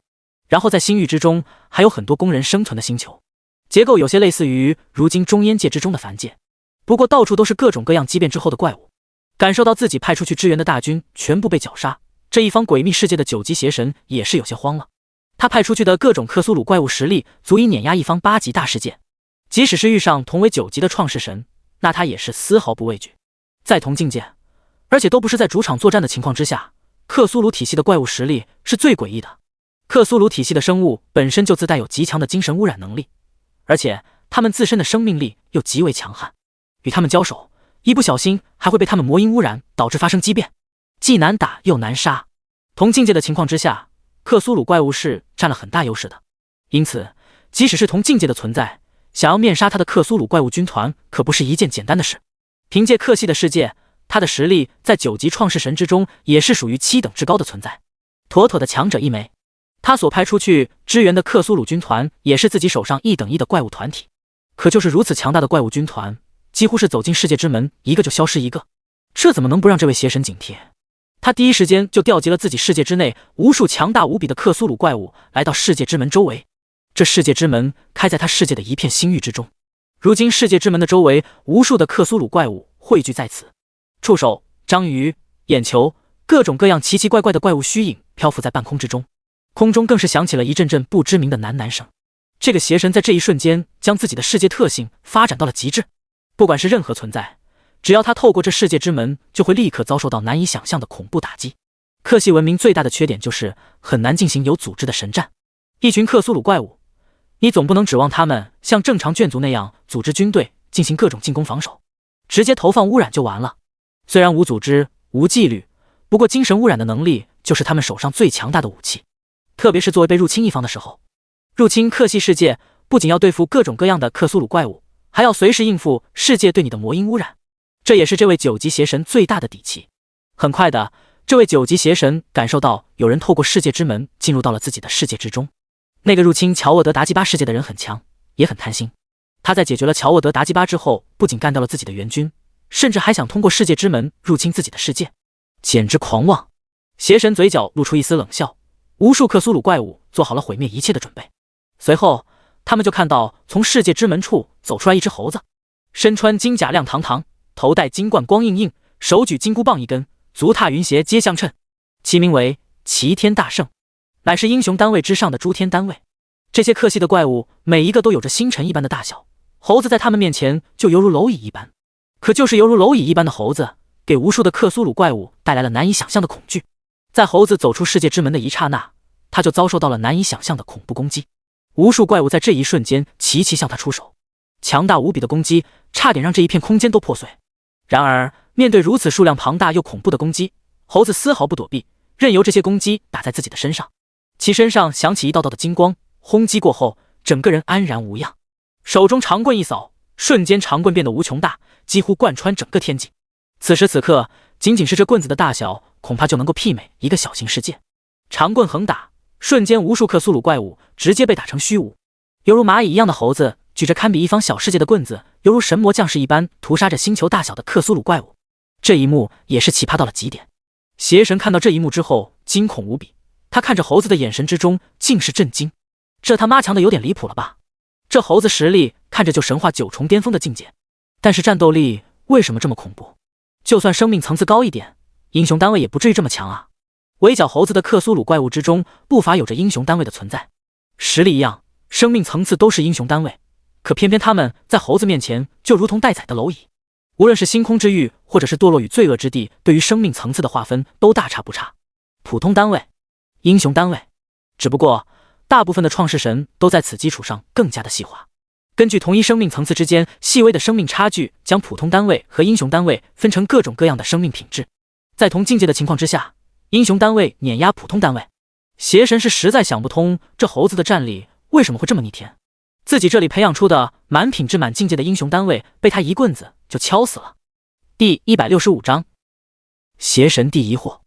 [SPEAKER 1] 然后在星域之中还有很多供人生存的星球，结构有些类似于如今中烟界之中的凡界，不过到处都是各种各样畸变之后的怪物。感受到自己派出去支援的大军全部被绞杀，这一方诡秘世界的9级邪神也是有些慌了。他派出去的各种克苏鲁怪物实力足以碾压一方8级大世界，即使是遇上同为9级的创世神，那他也是丝毫不畏惧。在同境界，而且都不是在主场作战的情况之下，克苏鲁体系的怪物实力是最诡异的。克苏鲁体系的生物本身就自带有极强的精神污染能力，而且他们自身的生命力又极为强悍，与他们交手，一不小心还会被他们魔音污染，导致发生畸变，既难打又难杀。同境界的情况之下，克苏鲁怪物是占了很大优势的，因此即使是同境界的存在，想要面杀他的克苏鲁怪物军团可不是一件简单的事。凭借克系的世界，他的实力在9级创世神之中也是属于7等之高的存在，妥妥的强者一枚。他所派出去支援的克苏鲁军团也是自己手上1等1的怪物团体，可就是如此强大的怪物军团，几乎是走进世界之门一个就消失一个，这怎么能不让这位邪神警惕？他第一时间就调集了自己世界之内无数强大无比的克苏鲁怪物来到世界之门周围。这世界之门开在他世界的一片星域之中，如今世界之门的周围无数的克苏鲁怪物汇聚在此，触手、章鱼、眼球，各种各样奇奇怪怪的怪物虚影漂浮在半空之中，空中更是响起了一阵阵不知名的喃喃声。这个邪神在这一瞬间将自己的世界特性发展到了极致，不管是任何存在，只要他透过这世界之门，就会立刻遭受到难以想象的恐怖打击。克系文明最大的缺点就是很难进行有组织的神战。一群克苏鲁怪物，你总不能指望他们像正常眷族那样组织军队进行各种进攻防守，直接投放污染就完了。虽然无组织无纪律，不过精神污染的能力就是他们手上最强大的武器，特别是作为被入侵一方的时候。入侵克系世界不仅要对付各种各样的克苏鲁怪物，还要随时应付世界对你的魔音污染，这也是这位9级邪神最大的底气。很快的，这位9级邪神感受到有人透过世界之门进入到了自己的世界之中。那个入侵乔沃德达基巴世界的人很强，也很贪心。他在解决了乔沃德达基巴之后，不仅干掉了自己的援军，甚至还想通过世界之门入侵自己的世界，简直狂妄。邪神嘴角露出一丝冷笑，无数克苏鲁怪物做好了毁灭一切的准备。随后，他们就看到从世界之门处走出来一只猴子，身穿金甲亮堂堂，头戴金冠光映映，手举金箍棒一根，足踏云鞋皆相称，其名为齐天大圣，乃是英雄单位之上的诸天单位。这些克系的怪物每一个都有着星辰一般的大小，猴子在他们面前就犹如蝼蚁一般。可就是犹如蝼蚁一般的猴子，给无数的克苏鲁怪物带来了难以想象的恐惧。在猴子走出世界之门的一刹那，他就遭受到了难以想象的恐怖攻击。无数怪物在这一瞬间齐齐向他出手，强大无比的攻击差点让这一片空间都破碎。然而面对如此数量庞大又恐怖的攻击，猴子丝毫不躲避，任由这些攻击打在自己的身上。其身上响起一道道的金光，轰击过后，整个人安然无恙。手中长棍一扫，瞬间长棍变得无穷大，几乎贯穿整个天际。此时此刻，仅仅是这棍子的大小，恐怕就能够媲美一个小型世界。长棍横打，瞬间无数克苏鲁怪物直接被打成虚无。犹如蚂蚁一样的猴子举着堪比一方小世界的棍子，犹如神魔降世一般屠杀着星球大小的克苏鲁怪物。这一幕也是奇葩到了极点。邪神看到这一幕之后惊恐无比，他看着猴子的眼神之中尽是震惊。这他妈强的有点离谱了吧？这猴子实力看着就神话9重巅峰的境界，但是战斗力为什么这么恐怖？就算生命层次高一点，英雄单位也不至于这么强啊。围剿猴子的克苏鲁怪物之中不乏有着英雄单位的存在，实力一样，生命层次都是英雄单位，可偏偏他们在猴子面前就如同待宰的蝼蚁。无论是星空之域或者是堕落与罪恶之地，对于生命层次的划分都大差不差。普通单位，英雄单位，只不过大部分的创世神都在此基础上更加的细化，根据同一生命层次之间细微的生命差距，将普通单位和英雄单位分成各种各样的生命品质。在同境界的情况之下，英雄单位碾压普通单位。邪神是实在想不通这猴子的战力为什么会这么逆天，自己这里培养出的满品质满境界的英雄单位被他一棍子就敲死了。第165章，邪神第一惑。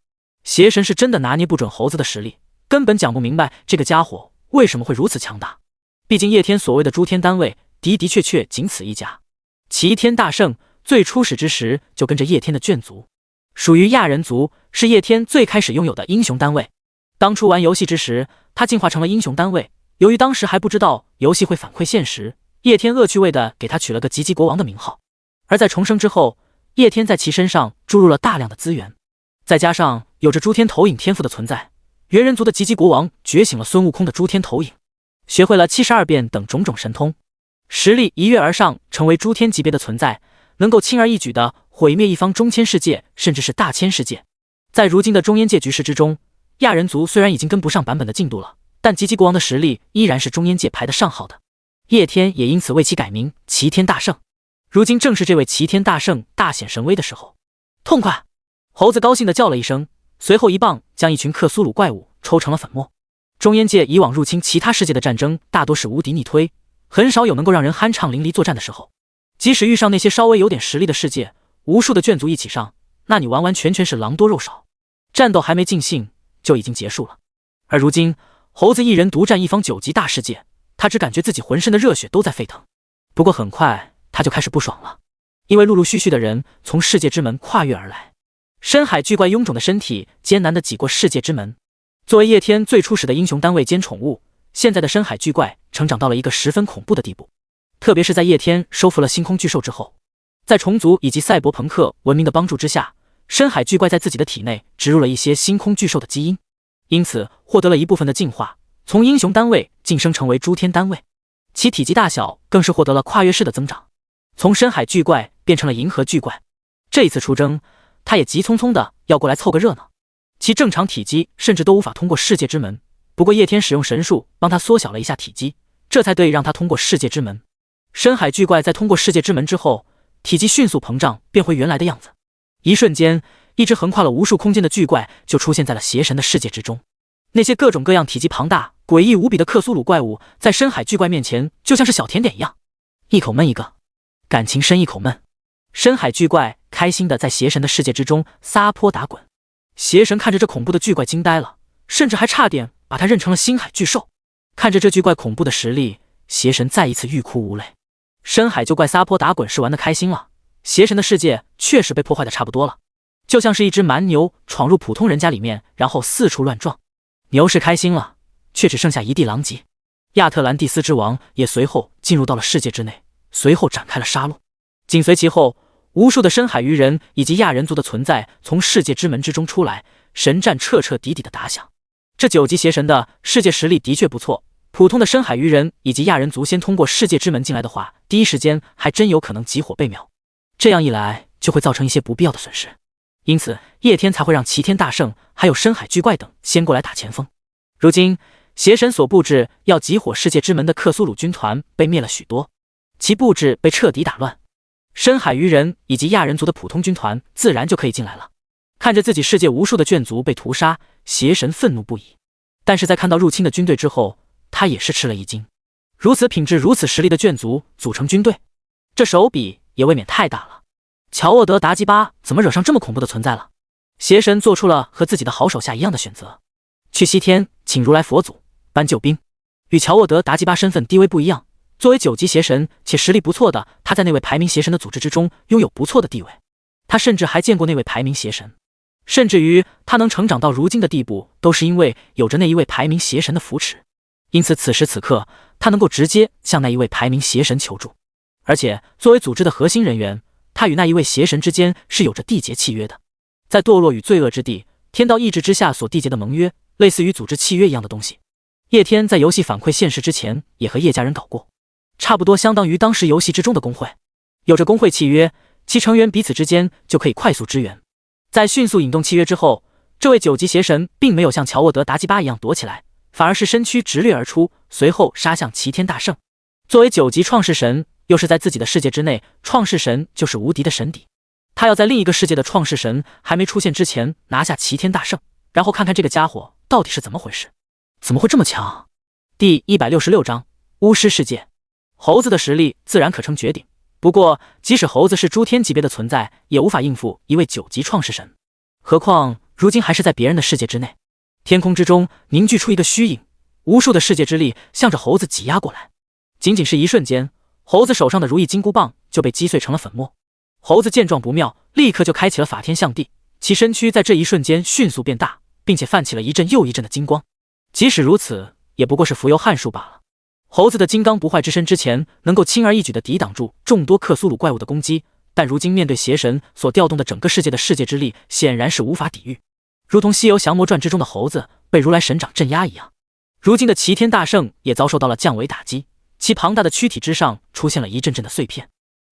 [SPEAKER 1] 邪神是真的拿捏不准猴子的实力，根本讲不明白这个家伙为什么会如此强大。毕竟叶天所谓的诸天单位的确仅此一家。齐天大圣最初始之时就跟着叶天的眷族，属于亚人族，是叶天最开始拥有的英雄单位。当初玩游戏之时，他进化成了英雄单位，由于当时还不知道游戏会反馈现实，叶天恶趣味的给他取了个吉吉国王的名号。而在重生之后，叶天在其身上注入了大量的资源，再加上有着诸天投影天赋的存在，猿人族的吉吉国王觉醒了孙悟空的诸天投影，学会了72变等种种神通，实力一跃而上，成为诸天级别的存在，能够轻而易举的毁灭一方中千世界，甚至是大千世界。在如今的中烟界局势之中，亚人族虽然已经跟不上版本的进度了，但吉吉国王的实力依然是中烟界排得上号的。叶天也因此为其改名齐天大圣。如今正是这位齐天大圣大显神威的时候。痛快！猴子高兴地叫了一声，随后一棒将一群克苏鲁怪物抽成了粉末。中烟界以往入侵其他世界的战争大多是无敌逆推，很少有能够让人酣畅淋漓作战的时候。即使遇上那些稍微有点实力的世界，无数的眷族一起上，那你完完全全是狼多肉少，战斗还没尽兴就已经结束了。而如今猴子一人独占一方9级大世界，他只感觉自己浑身的热血都在沸腾。不过很快他就开始不爽了，因为陆陆续续的人从世界之门跨越而来，深海巨怪臃肿的身体艰难地挤过世界之门。作为叶天最初始的英雄单位兼宠物，现在的深海巨怪成长到了一个十分恐怖的地步。特别是在叶天收服了星空巨兽之后，在虫族以及赛博朋克文明的帮助之下，深海巨怪在自己的体内植入了一些星空巨兽的基因，因此获得了一部分的进化，从英雄单位晋升成为诸天单位。其体积大小更是获得了跨越式的增长，从深海巨怪变成了银河巨怪。这一次出征，他也急匆匆的要过来凑个热闹。其正常体积甚至都无法通过世界之门，不过叶天使用神术帮他缩小了一下体积，这才得以让他通过世界之门。深海巨怪在通过世界之门之后，体积迅速膨胀，变回原来的样子。一瞬间，一只横跨了无数空间的巨怪就出现在了邪神的世界之中。那些各种各样体积庞大、诡异无比的克苏鲁怪物，在深海巨怪面前就像是小甜点一样，一口闷一个。感情深一口闷。深海巨怪开心的在邪神的世界之中撒泼打滚，邪神看着这恐怖的巨怪惊呆了，甚至还差点把他认成了星海巨兽。看着这巨怪恐怖的实力，邪神再一次欲哭无泪。深海巨怪撒泼打滚是玩得开心了，邪神的世界确实被破坏的差不多了，就像是一只蛮牛闯入普通人家里面，然后四处乱撞。牛是开心了，却只剩下一地狼藉。亚特兰蒂斯之王也随后进入到了世界之内，随后展开了杀戮。紧随其后，无数的深海鱼人以及亚人族的存在从世界之门之中出来，神战彻彻底底的打响。这9级邪神的世界实力的确不错，普通的深海鱼人以及亚人族先通过世界之门进来的话，第一时间还真有可能集火被秒，这样一来就会造成一些不必要的损失。因此叶天才会让齐天大圣还有深海巨怪等先过来打前锋。如今邪神所布置要集火世界之门的克苏鲁军团被灭了许多，其布置被彻底打乱，深海鱼人以及亚人族的普通军团自然就可以进来了。看着自己世界无数的眷族被屠杀，邪神愤怒不已。但是在看到入侵的军队之后，他也是吃了一惊。如此品质如此实力的眷族组成军队，这手笔也未免太大了。乔沃德·达基巴怎么惹上这么恐怖的存在了？邪神做出了和自己的好手下一样的选择，去西天请如来佛祖搬救兵。与乔沃德·达基巴身份地位不一样，作为9级邪神且实力不错的他，在那位排名邪神的组织之中拥有不错的地位。他甚至还见过那位排名邪神，甚至于他能成长到如今的地步，都是因为有着那一位排名邪神的扶持。因此此时此刻他能够直接向那一位排名邪神求助，而且作为组织的核心人员，他与那一位邪神之间是有着缔结契约的。在堕落与罪恶之地，天道意志之下所缔结的盟约，类似于组织契约一样的东西。叶天在游戏反馈现实之前也和叶家人搞过，差不多相当于当时游戏之中的工会。有着工会契约，其成员彼此之间就可以快速支援。在迅速引动契约之后，这位9级邪神并没有像乔沃德·达基巴一样躲起来，反而是身躯直掠而出，随后杀向齐天大圣。作为9级创世神，又是在自己的世界之内，创世神就是无敌的神邸。他要在另一个世界的创世神还没出现之前拿下齐天大圣，然后看看这个家伙到底是怎么回事，怎么会这么强？第166章巫师世界。猴子的实力自然可称绝顶，不过即使猴子是诸天级别的存在，也无法应付一位9级创世神，何况如今还是在别人的世界之内。天空之中凝聚出一个虚影，无数的世界之力向着猴子挤压过来。仅仅是一瞬间，猴子手上的如意金箍棒就被击碎成了粉末。猴子见状不妙，立刻就开启了法天象地，其身躯在这一瞬间迅速变大，并且泛起了一阵又一阵的金光。即使如此，也不过是浮游撼数罢了。猴子的金刚不坏之身之前能够轻而易举地抵挡住众多克苏鲁怪物的攻击，但如今面对邪神所调动的整个世界的世界之力，显然是无法抵御，如同西游降魔传之中的猴子被如来神掌镇压一样。如今的齐天大圣也遭受到了降维打击，其庞大的躯体之上出现了一阵阵的碎片，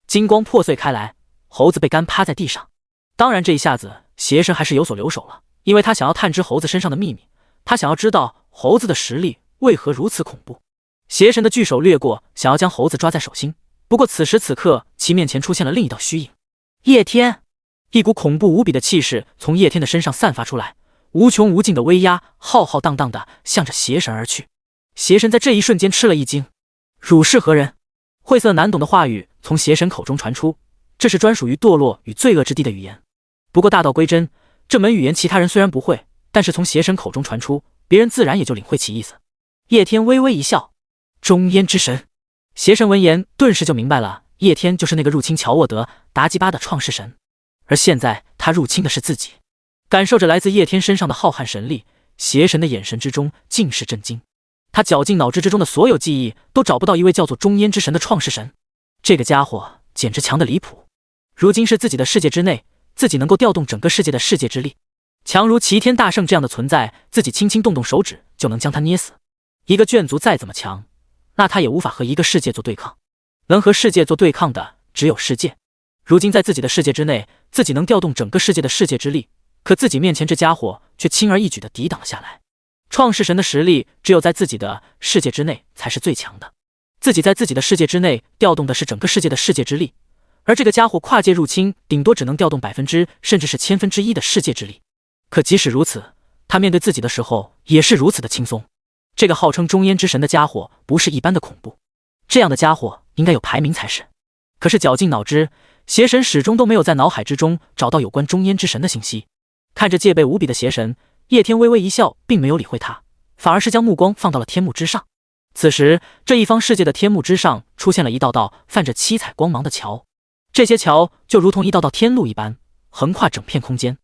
[SPEAKER 1] 金光破碎开来，猴子被干趴在地上。当然这一下子邪神还是有所留手了，因为他想要探知猴子身上的秘密，他想要知道猴子的实力为何如此恐怖。邪神的巨手掠过，想要将猴子抓在手心，不过此时此刻其面前出现了另一道虚影。叶天，一股恐怖无比的气势从叶天的身上散发出来，无穷无尽的威压浩浩荡荡的向着邪神而去。邪神在这一瞬间吃了一惊，汝是何人？晦涩难懂的话语从邪神口中传出，这是专属于堕落与罪恶之地的语言。不过大道归真，这门语言其他人虽然不会，但是从邪神口中传出，别人自然也就领会其意思。叶天微微一笑，中焉之神。邪神闻言顿时就明白了，叶天就是那个入侵乔沃德·达基巴的创世神，而现在他入侵的是自己。感受着来自叶天身上的浩瀚神力，邪神的眼神之中尽是震惊。他绞尽脑汁之中的所有记忆都找不到一位叫做中焉之神的创世神，这个家伙简直强得离谱。如今是自己的世界之内，自己能够调动整个世界的世界之力，强如齐天大圣这样的存在，自己轻轻动动手指就能将他捏死。一个眷族再怎么强，那他也无法和一个世界做对抗，能和世界做对抗的只有世界。如今在自己的世界之内，自己能调动整个世界的世界之力，可自己面前这家伙却轻而易举地抵挡了下来。创世神的实力只有在自己的世界之内才是最强的，自己在自己的世界之内调动的是整个世界的世界之力，而这个家伙跨界入侵，顶多只能调动1%甚至是1/1000的世界之力。可即使如此，他面对自己的时候也是如此的轻松。这个号称中焉之神的家伙不是一般的恐怖，这样的家伙应该有排名才是。可是绞尽脑汁，邪神始终都没有在脑海之中找到有关中焉之神的信息。看着戒备无比的邪神，叶天微微一笑，并没有理会他，反而是将目光放到了天幕之上。此时，这一方世界的天幕之上出现了一道道泛着七彩光芒的桥，这些桥就如同一道道天路一般，横跨整片空间。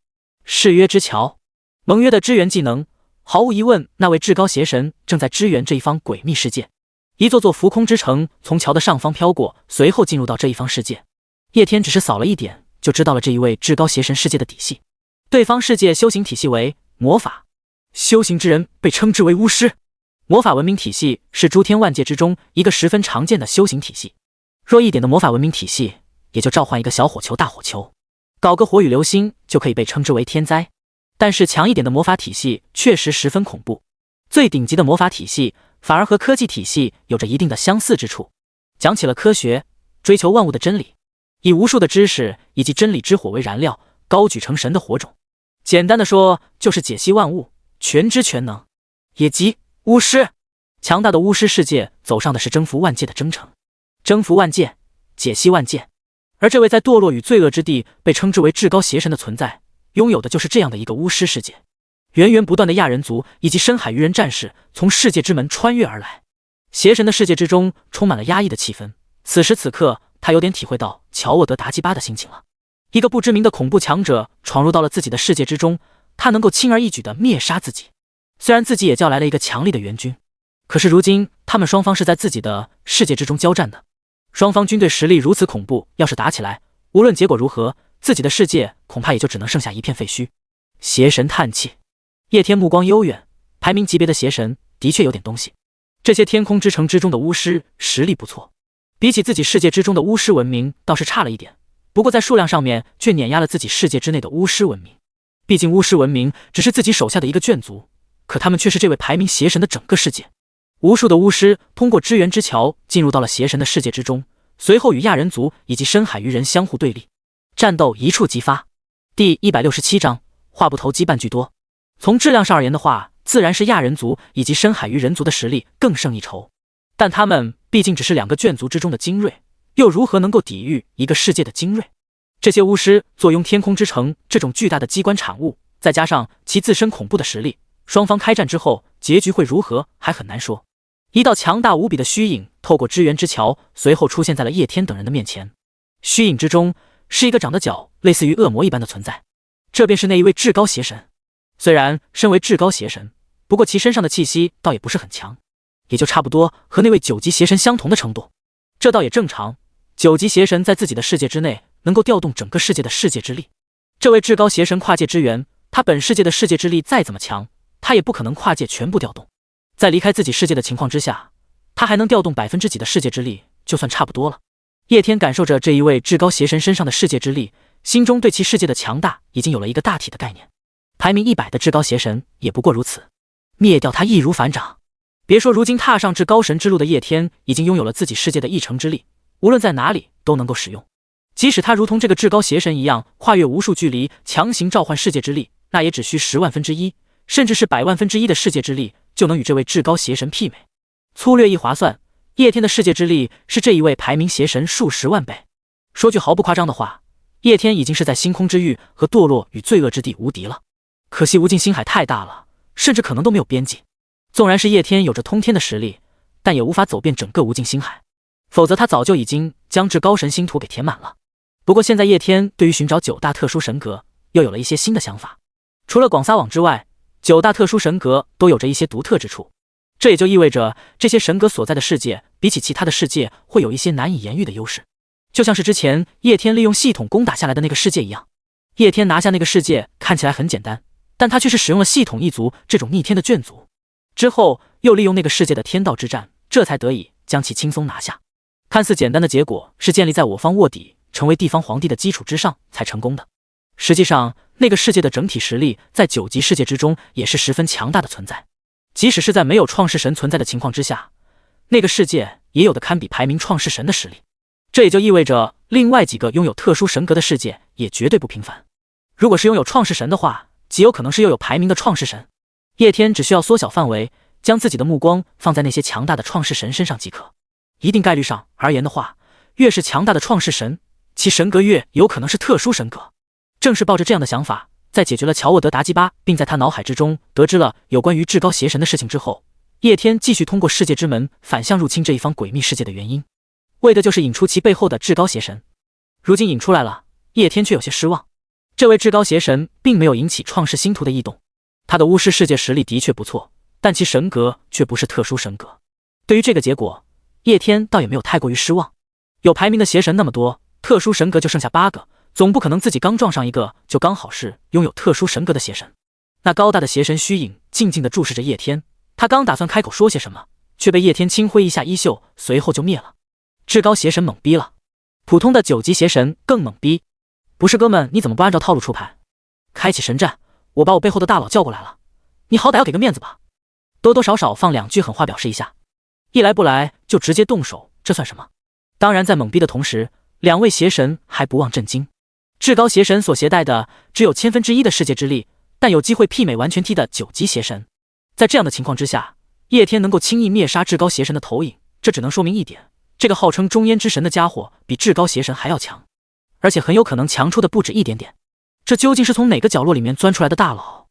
[SPEAKER 1] 誓约之桥，盟约的支援技能，毫无疑问，那位至高邪神正在支援这一方诡秘世界。一座座浮空之城从桥的上方飘过，随后进入到这一方世界。叶天只是扫了一点，就知道了这一位至高邪神世界的底细。对方世界修行体系为魔法，修行之人被称之为巫师。魔法文明体系是诸天万界之中一个十分常见的修行体系。弱一点的魔法文明体系，也就召唤一个小火球、大火球，搞个火雨流星就可以被称之为天灾。但是强一点的魔法体系确实十分恐怖，最顶级的魔法体系反而和科技体系有着一定的相似之处。讲起了科学，追求万物的真理，以无数的知识以及真理之火为燃料，高举成神的火种。简单的说，就是解析万物，全知全能，也即巫师。强大的巫师世界走上的是征服万界的征程，征服万界，解析万界。而这位在堕落与罪恶之地被称之为至高邪神的存在，拥有的就是这样的一个巫师世界。源源不断的亚人族以及深海鱼人战士从世界之门穿越而来，邪神的世界之中充满了压抑的气氛。此时此刻，他有点体会到乔沃德·达基巴的心情了。一个不知名的恐怖强者闯入到了自己的世界之中，他能够轻而易举地灭杀自己。虽然自己也叫来了一个强力的援军，可是如今他们双方是在自己的世界之中交战的，双方军队实力如此恐怖，要是打起来，无论结果如何，自己的世界恐怕也就只能剩下一片废墟。邪神叹气，叶天目光悠远，排名级别的邪神的确有点东西。这些天空之城之中的巫师实力不错，比起自己世界之中的巫师文明倒是差了一点，不过在数量上面却碾压了自己世界之内的巫师文明。毕竟巫师文明只是自己手下的一个眷族，可他们却是这位排名邪神的整个世界。无数的巫师通过支援之桥进入到了邪神的世界之中，随后与亚人族以及深海鱼人相互对立，战斗一触即发。第167章，话不投机半句多。从质量上而言的话，自然是亚人族以及深海鱼人族的实力更胜一筹，但他们毕竟只是两个眷族之中的精锐，又如何能够抵御一个世界的精锐？这些巫师坐拥天空之城这种巨大的机关产物，再加上其自身恐怖的实力，双方开战之后结局会如何还很难说。一道强大无比的虚影透过支援之桥，随后出现在了叶天等人的面前。虚影之中是一个长得脚类似于恶魔一般的存在，这便是那一位至高邪神。虽然身为至高邪神，不过其身上的气息倒也不是很强，也就差不多和那位9级邪神相同的程度。这倒也正常，9级邪神在自己的世界之内能够调动整个世界的世界之力。这位至高邪神跨界支援，他本世界的世界之力再怎么强，他也不可能跨界全部调动。在离开自己世界的情况之下，他还能调动几% 的世界之力，就算差不多了。叶天感受着这一位至高邪神身上的世界之力，心中对其世界的强大已经有了一个大体的概念。排名100的至高邪神也不过如此，灭掉他易如反掌。别说如今踏上至高神之路的叶天已经拥有了自己世界的1成之力，无论在哪里都能够使用。即使他如同这个至高邪神一样跨越无数距离，强行召唤世界之力，那也只需10万分之一，甚至是100万分之一的世界之力，就能与这位至高邪神媲美。粗略一划算，叶天的世界之力是这一位排名邪神数10万倍。说句毫不夸张的话，叶天已经是在星空之域和堕落与罪恶之地无敌了。可惜无尽星海太大了，甚至可能都没有边际。纵然是叶天有着通天的实力，但也无法走遍整个无尽星海，否则他早就已经将至高神星图给填满了。不过现在叶天对于寻找9大特殊神格又有了一些新的想法。除了广撒网之外，9大特殊神格都有着一些独特之处，这也就意味着这些神格所在的世界比起其他的世界会有一些难以言喻的优势。就像是之前叶天利用系统攻打下来的那个世界一样，叶天拿下那个世界看起来很简单，但他却是使用了系统一族这种逆天的眷族，之后又利用那个世界的天道之战，这才得以将其轻松拿下。看似简单的结果是建立在我方卧底成为地方皇帝的基础之上才成功的，实际上那个世界的整体实力在9级世界之中也是十分强大的存在。即使是在没有创世神存在的情况之下，那个世界也有的堪比排名创世神的实力。这也就意味着另外几个拥有特殊神格的世界也绝对不平凡。如果是拥有创世神的话，极有可能是又有排名的创世神。叶天只需要缩小范围，将自己的目光放在那些强大的创世神身上即可。一定概率上而言的话，越是强大的创世神，其神格越有可能是特殊神格。正是抱着这样的想法，在解决了乔沃德·达基巴，并在他脑海之中得知了有关于至高邪神的事情之后，叶天继续通过世界之门反向入侵这一方诡秘世界的原因，为的就是引出其背后的至高邪神。如今引出来了，叶天却有些失望。这位至高邪神并没有引起创世星图的异动，他的巫师世界实力的确不错，但其神格却不是特殊神格。对于这个结果，叶天倒也没有太过于失望。有排名的邪神那么多，特殊神格就剩下8个，总不可能自己刚撞上一个就刚好是拥有特殊神格的邪神。那高大的邪神虚影静静地注视着叶天，他刚打算开口说些什么，却被叶天轻挥一下衣袖，随后就灭了。至高邪神懵逼了，普通的9级邪神更懵逼。不是哥们，你怎么不按照套路出牌？开启神战，我把我背后的大佬叫过来了，你好歹要给个面子吧，多多少少放2句狠话表示一下。一来不来就直接动手，这算什么？当然在懵逼的同时，2位邪神还不忘震惊。至高邪神所携带的只有1/1000的世界之力，但有机会媲美完全体的9级邪神。在这样的情况之下，叶天能够轻易灭杀至高邪神的投影，这只能说明一点，这个号称中焉之神的家伙比至高邪神还要强，而且很有可能强出的不止一点点。这究竟是从哪个角落里面钻出来的大佬？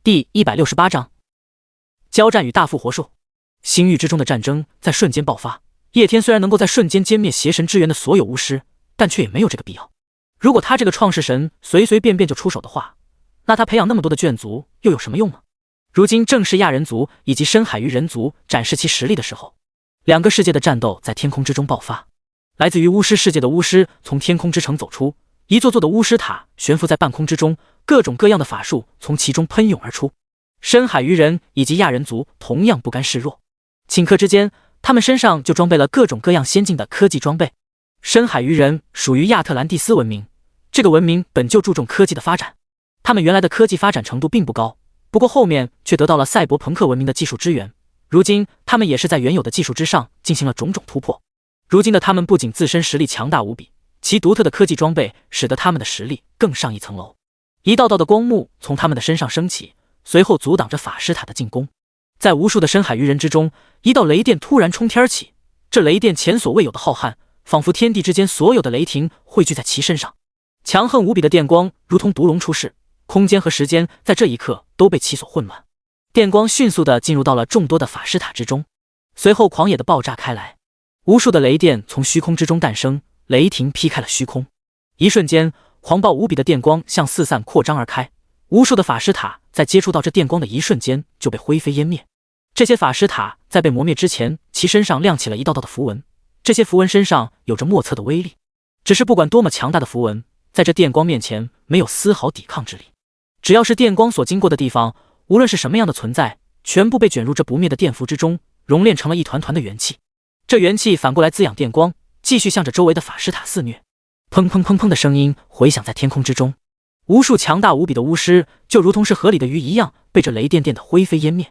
[SPEAKER 1] 第168章交战与大复活术。星域之中的战争在瞬间爆发，叶天虽然能够在瞬间歼灭邪神支援的所有巫师，但却也没有这个必要。如果他这个创世神随随便便就出手的话，那他培养那么多的眷族又有什么用呢？如今正是亚人族以及深海鱼人族展示其实力的时候，2个世界的战斗在天空之中爆发。来自于巫师世界的巫师从天空之城走出，一座座的巫师塔悬浮在半空之中，各种各样的法术从其中喷涌而出。深海鱼人以及亚人族同样不甘示弱，顷刻之间，他们身上就装备了各种各样先进的科技装备。深海鱼人属于亚特兰蒂斯文明，这个文明本就注重科技的发展，他们原来的科技发展程度并不高，不过后面却得到了赛博朋克文明的技术支援，如今他们也是在原有的技术之上进行了种种突破。如今的他们不仅自身实力强大无比，其独特的科技装备使得他们的实力更上一层楼。一道道的光幕从他们的身上升起，随后阻挡着法师塔的进攻。在无数的深海鱼人之中，一道雷电突然冲天起，这雷电前所未有的浩瀚，仿佛天地之间所有的雷霆汇聚在其身上。强横无比的电光如同毒龙出世，空间和时间在这一刻都被其所混乱。电光迅速地进入到了众多的法师塔之中，随后狂野地爆炸开来，无数的雷电从虚空之中诞生，雷霆劈开了虚空。一瞬间，狂暴无比的电光向四散扩张而开，无数的法师塔在接触到这电光的一瞬间就被灰飞烟灭。这些法师塔在被磨灭之前，其身上亮起了一道道的符文，这些符文身上有着莫测的威力。只是不管多么强大的符文，在这电光面前没有丝毫抵抗之力。只要是电光所经过的地方，无论是什么样的存在，全部被卷入这不灭的电符之中，熔炼成了一团团的元气。这元气反过来滋养电光，继续向着周围的法师塔肆虐。砰砰砰砰的声音回响在天空之中，无数强大无比的巫师就如同是河里的鱼一样，被这雷电电得灰飞烟灭。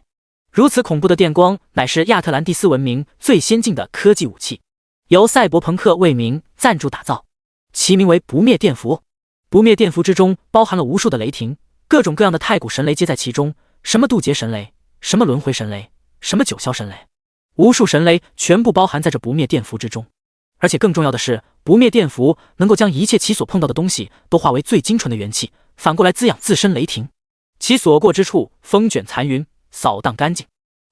[SPEAKER 1] 如此恐怖的电光，乃是亚特兰蒂斯文明最先进的科技武器，由赛博朋克为名赞助打造，其名为不灭电符。不灭电符之中包含了无数的雷霆，各种各样的太古神雷皆在其中，什么渡劫神雷，什么轮回神雷，什么九霄神雷，无数神雷全部包含在这不灭电符之中。而且更重要的是，不灭电符能够将一切其所碰到的东西都化为最精纯的元气，反过来滋养自身雷霆，其所过之处风卷残云，扫荡干净。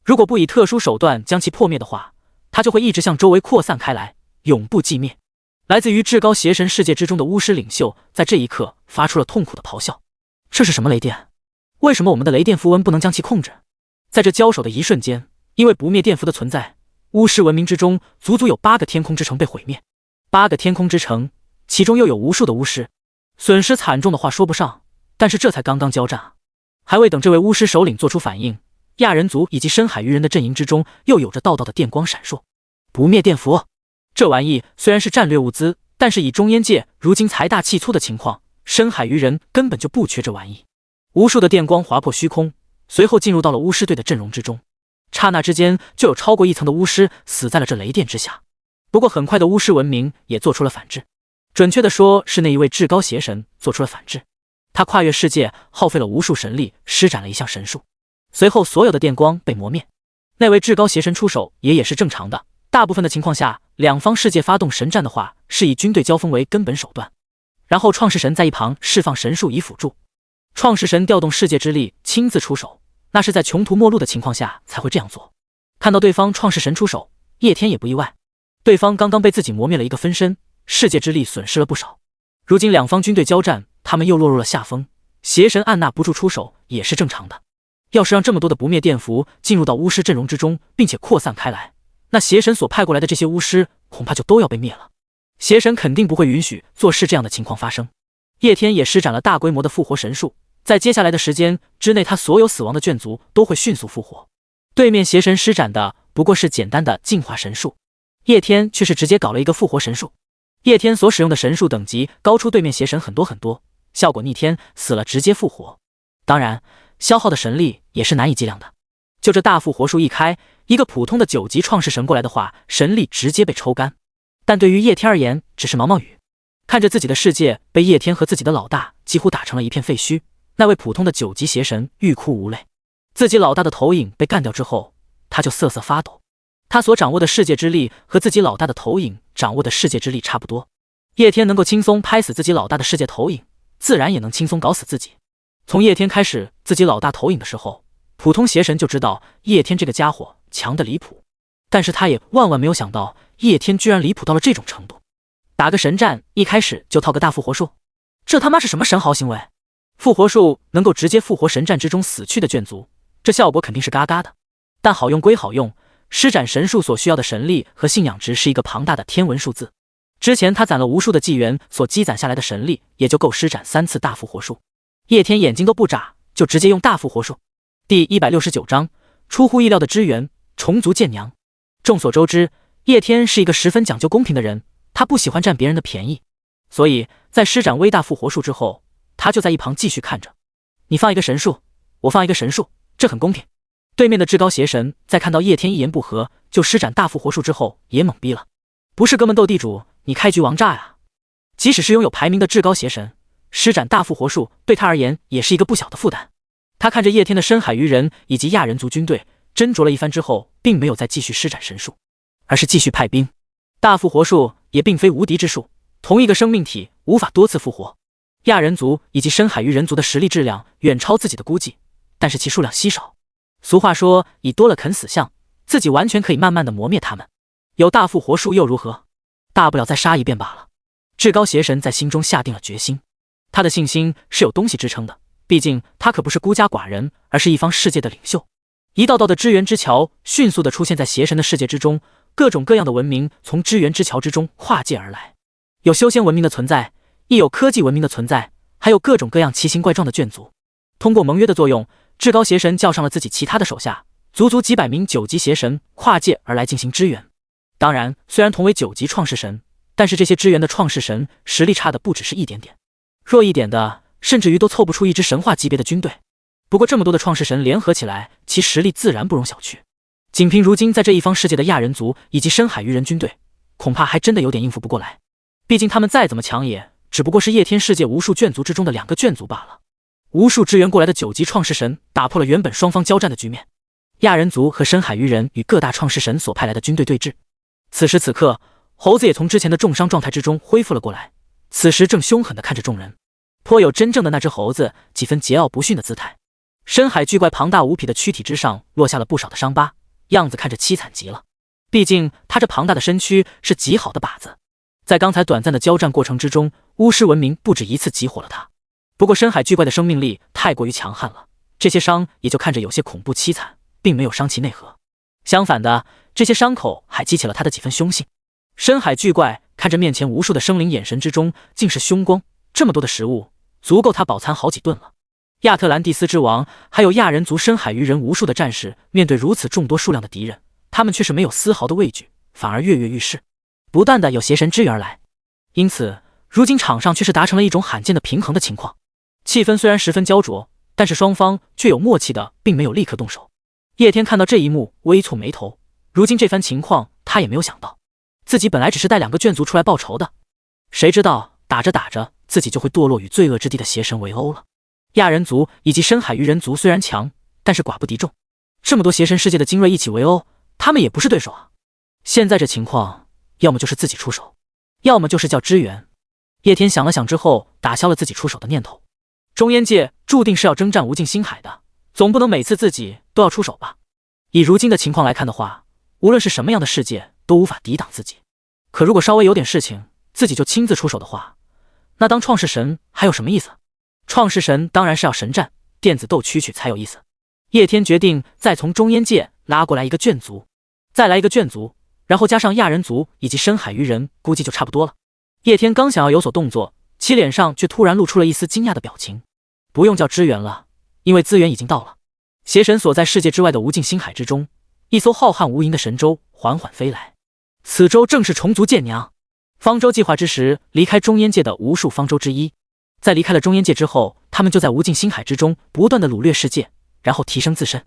[SPEAKER 1] 如果不以特殊手段将其破灭的话，它就会一直向周围扩散开来，永不寂灭。来自于至高邪神世界之中的巫师领袖在这一刻发出了痛苦的咆哮。这是什么雷电？为什么我们的雷电符文不能将其控制？在这交手的一瞬间，因为不灭电符的存在，巫师文明之中足足有8个天空之城被毁灭。8个天空之城，其中又有无数的巫师，损失惨重的话说不上，但是这才刚刚交战啊，还未等这位巫师首领做出反应，亚人族以及深海鱼人的阵营之中又有着道道的电光闪烁。不灭电符，这玩意虽然是战略物资，但是以中烟界如今财大气粗的情况，深海鱼人根本就不缺这玩意。无数的电光划破虚空，随后进入到了巫师队的阵容之中，刹那之间就有超过1层的巫师死在了这雷电之下。不过很快的巫师文明也做出了反制，准确的说是那一位至高邪神做出了反制。他跨越世界，耗费了无数神力，施展了一项神术，随后所有的电光被磨灭。那位至高邪神出手也是正常的，大部分的情况下两方世界发动神战的话，是以军队交锋为根本手段，然后创世神在一旁释放神术以辅助。创世神调动世界之力亲自出手，那是在穷途末路的情况下才会这样做。看到对方创世神出手，叶天也不意外，对方刚刚被自己磨灭了一个分身，世界之力损失了不少。如今两方军队交战，他们又落入了下风，邪神按捺不住出手也是正常的。要是让这么多的不灭电符进入到巫师阵容之中，并且扩散开来，那邪神所派过来的这些巫师恐怕就都要被灭了。邪神肯定不会允许做事这样的情况发生。叶天也施展了大规模的复活神术，在接下来的时间之内，他所有死亡的眷族都会迅速复活。对面邪神施展的不过是简单的净化神术，叶天却是直接搞了一个复活神术。叶天所使用的神术等级高出对面邪神很多很多，效果逆天，死了直接复活。当然，消耗的神力也是难以计量的。就这大复活术一开，一个普通的9级创世神过来的话，神力直接被抽干。但对于叶天而言，只是毛毛雨。看着自己的世界被叶天和自己的老大几乎打成了一片废墟，那位普通的9级邪神欲哭无泪。自己老大的投影被干掉之后，他就瑟瑟发抖。他所掌握的世界之力和自己老大的投影掌握的世界之力差不多。叶天能够轻松拍死自己老大的世界投影，自然也能轻松搞死自己。从叶天开始自己老大投影的时候，普通邪神就知道叶天这个家伙强得离谱，但是他也万万没有想到叶天居然离谱到了这种程度。打个神战一开始就套个大复活术，这他妈是什么神豪行为？复活术能够直接复活神战之中死去的眷族，这效果肯定是嘎嘎的。但好用归好用，施展神术所需要的神力和信仰值是一个庞大的天文数字。之前他攒了无数的纪元所积攒下来的神力，也就够施展3次大复活术。叶天眼睛都不眨，就直接用大复活术。第169章，出乎意料的支援，虫族见娘。众所周知，叶天是一个十分讲究公平的人，他不喜欢占别人的便宜，所以在施展微大复活术之后，他就在一旁继续看着。你放一个神术，我放一个神术，这很公平。对面的至高邪神在看到叶天一言不合就施展大复活术之后，也懵逼了。不是哥们斗地主，你开局王炸呀！即使是拥有排名的至高邪神，施展大复活术对他而言也是一个不小的负担。他看着叶天的深海鱼人以及亚人族军队，斟酌了一番之后，并没有再继续施展神术，而是继续派兵。大复活术也并非无敌之术，同一个生命体无法多次复活。亚人族以及深海鱼人族的实力质量远超自己的估计，但是其数量稀少。俗话说，以多了啃死象，自己完全可以慢慢的磨灭他们。有大复活术又如何？大不了再杀一遍罢了。至高邪神在心中下定了决心，他的信心是有东西支撑的，毕竟他可不是孤家寡人，而是一方世界的领袖。一道道的支援之桥迅速的出现在邪神的世界之中，各种各样的文明从支援之桥之中跨界而来，有修仙文明的存在，亦有科技文明的存在，还有各种各样奇形怪状的眷族。通过盟约的作用，至高邪神叫上了自己其他的手下，足足几百名9级邪神跨界而来进行支援。当然，虽然同为9级创世神，但是这些支援的创世神实力差的不只是一点点，弱一点的甚至于都凑不出一支神话级别的军队。不过这么多的创世神联合起来，其实力自然不容小觑。仅凭如今在这一方世界的亚人族以及深海鱼人军队，恐怕还真的有点应付不过来。毕竟他们再怎么强也只不过是叶天世界无数眷族之中的2个眷族罢了。无数支援过来的9级创世神打破了原本双方交战的局面。亚人族和深海鱼人与各大创世神所派来的军队对峙。此时此刻，猴子也从之前的重伤状态之中恢复了过来，此时正凶狠地看着众人，颇有真正的那只猴子几分桀骜不驯的姿态。深海巨怪庞大无匹的躯体之上落下了不少的伤疤，样子看着凄惨极了。毕竟他这庞大的身躯是极好的靶子，在刚才短暂的交战过程之中，巫师文明不止一次集火了他。不过深海巨怪的生命力太过于强悍了，这些伤也就看着有些恐怖凄惨，并没有伤其内核。相反的，这些伤口还激起了他的几分凶性。深海巨怪看着面前无数的生灵，眼神之中尽是凶光，这么多的食物足够他饱餐好几顿了。亚特兰蒂斯之王还有亚人族深海鱼人无数的战士，面对如此众多数量的敌人，他们却是没有丝毫的畏惧，反而跃跃欲试，不断的有邪神支援而来。因此如今场上却是达成了一种罕见的平衡的情况。气氛虽然十分焦灼，但是双方却有默契的并没有立刻动手。叶天看到这一幕微蹙眉头，如今这番情况他也没有想到，自己本来只是带2个眷族出来报仇的，谁知道打着打着自己就会堕落与罪恶之地的邪神围殴了。亚人族以及深海鱼人族虽然强，但是寡不敌众，这么多邪神世界的精锐一起围殴，他们也不是对手啊。现在这情况要么就是自己出手，要么就是叫支援。叶天想了想之后，打消了自己出手的念头。中烟界注定是要征战无尽星海的，总不能每次自己都要出手吧？以如今的情况来看的话，无论是什么样的世界都无法抵挡自己。可如果稍微有点事情，自己就亲自出手的话，那当创世神还有什么意思？创世神当然是要神战、电子斗蛐蛐才有意思。叶天决定再从中烟界拉过来一个眷族，再来一个眷族，然后加上亚人族以及深海鱼人，估计就差不多了。叶天刚想要有所动作，其脸上却突然露出了一丝惊讶的表情。不用叫支援了，因为资源已经到了。邪神所在世界之外的无尽星海之中，一艘浩瀚无垠的神舟缓缓飞来。此舟正是虫族剑娘。方舟计划之时离开中烟界的无数方舟之一，在离开了中烟界之后，他们就在无尽星海之中不断的掳掠世界，然后提升自身。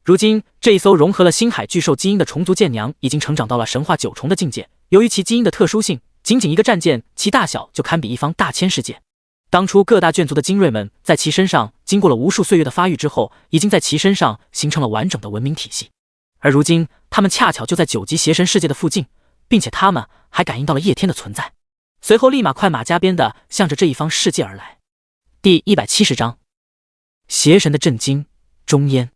[SPEAKER 1] 如今这一艘融合了星海巨兽基因的虫族剑娘已经成长到了神话九重的境界，由于其基因的特殊性，仅仅一个战舰，其大小就堪比一方大千世界。当初各大眷族的精锐们在其身上经过了无数岁月的发育之后，已经在其身上形成了完整的文明体系。而如今他们恰巧就在9级邪神世界的附近，并且他们还感应到了叶天的存在，随后立马快马加鞭地向着这一方世界而来。第170章邪神的震惊。中烟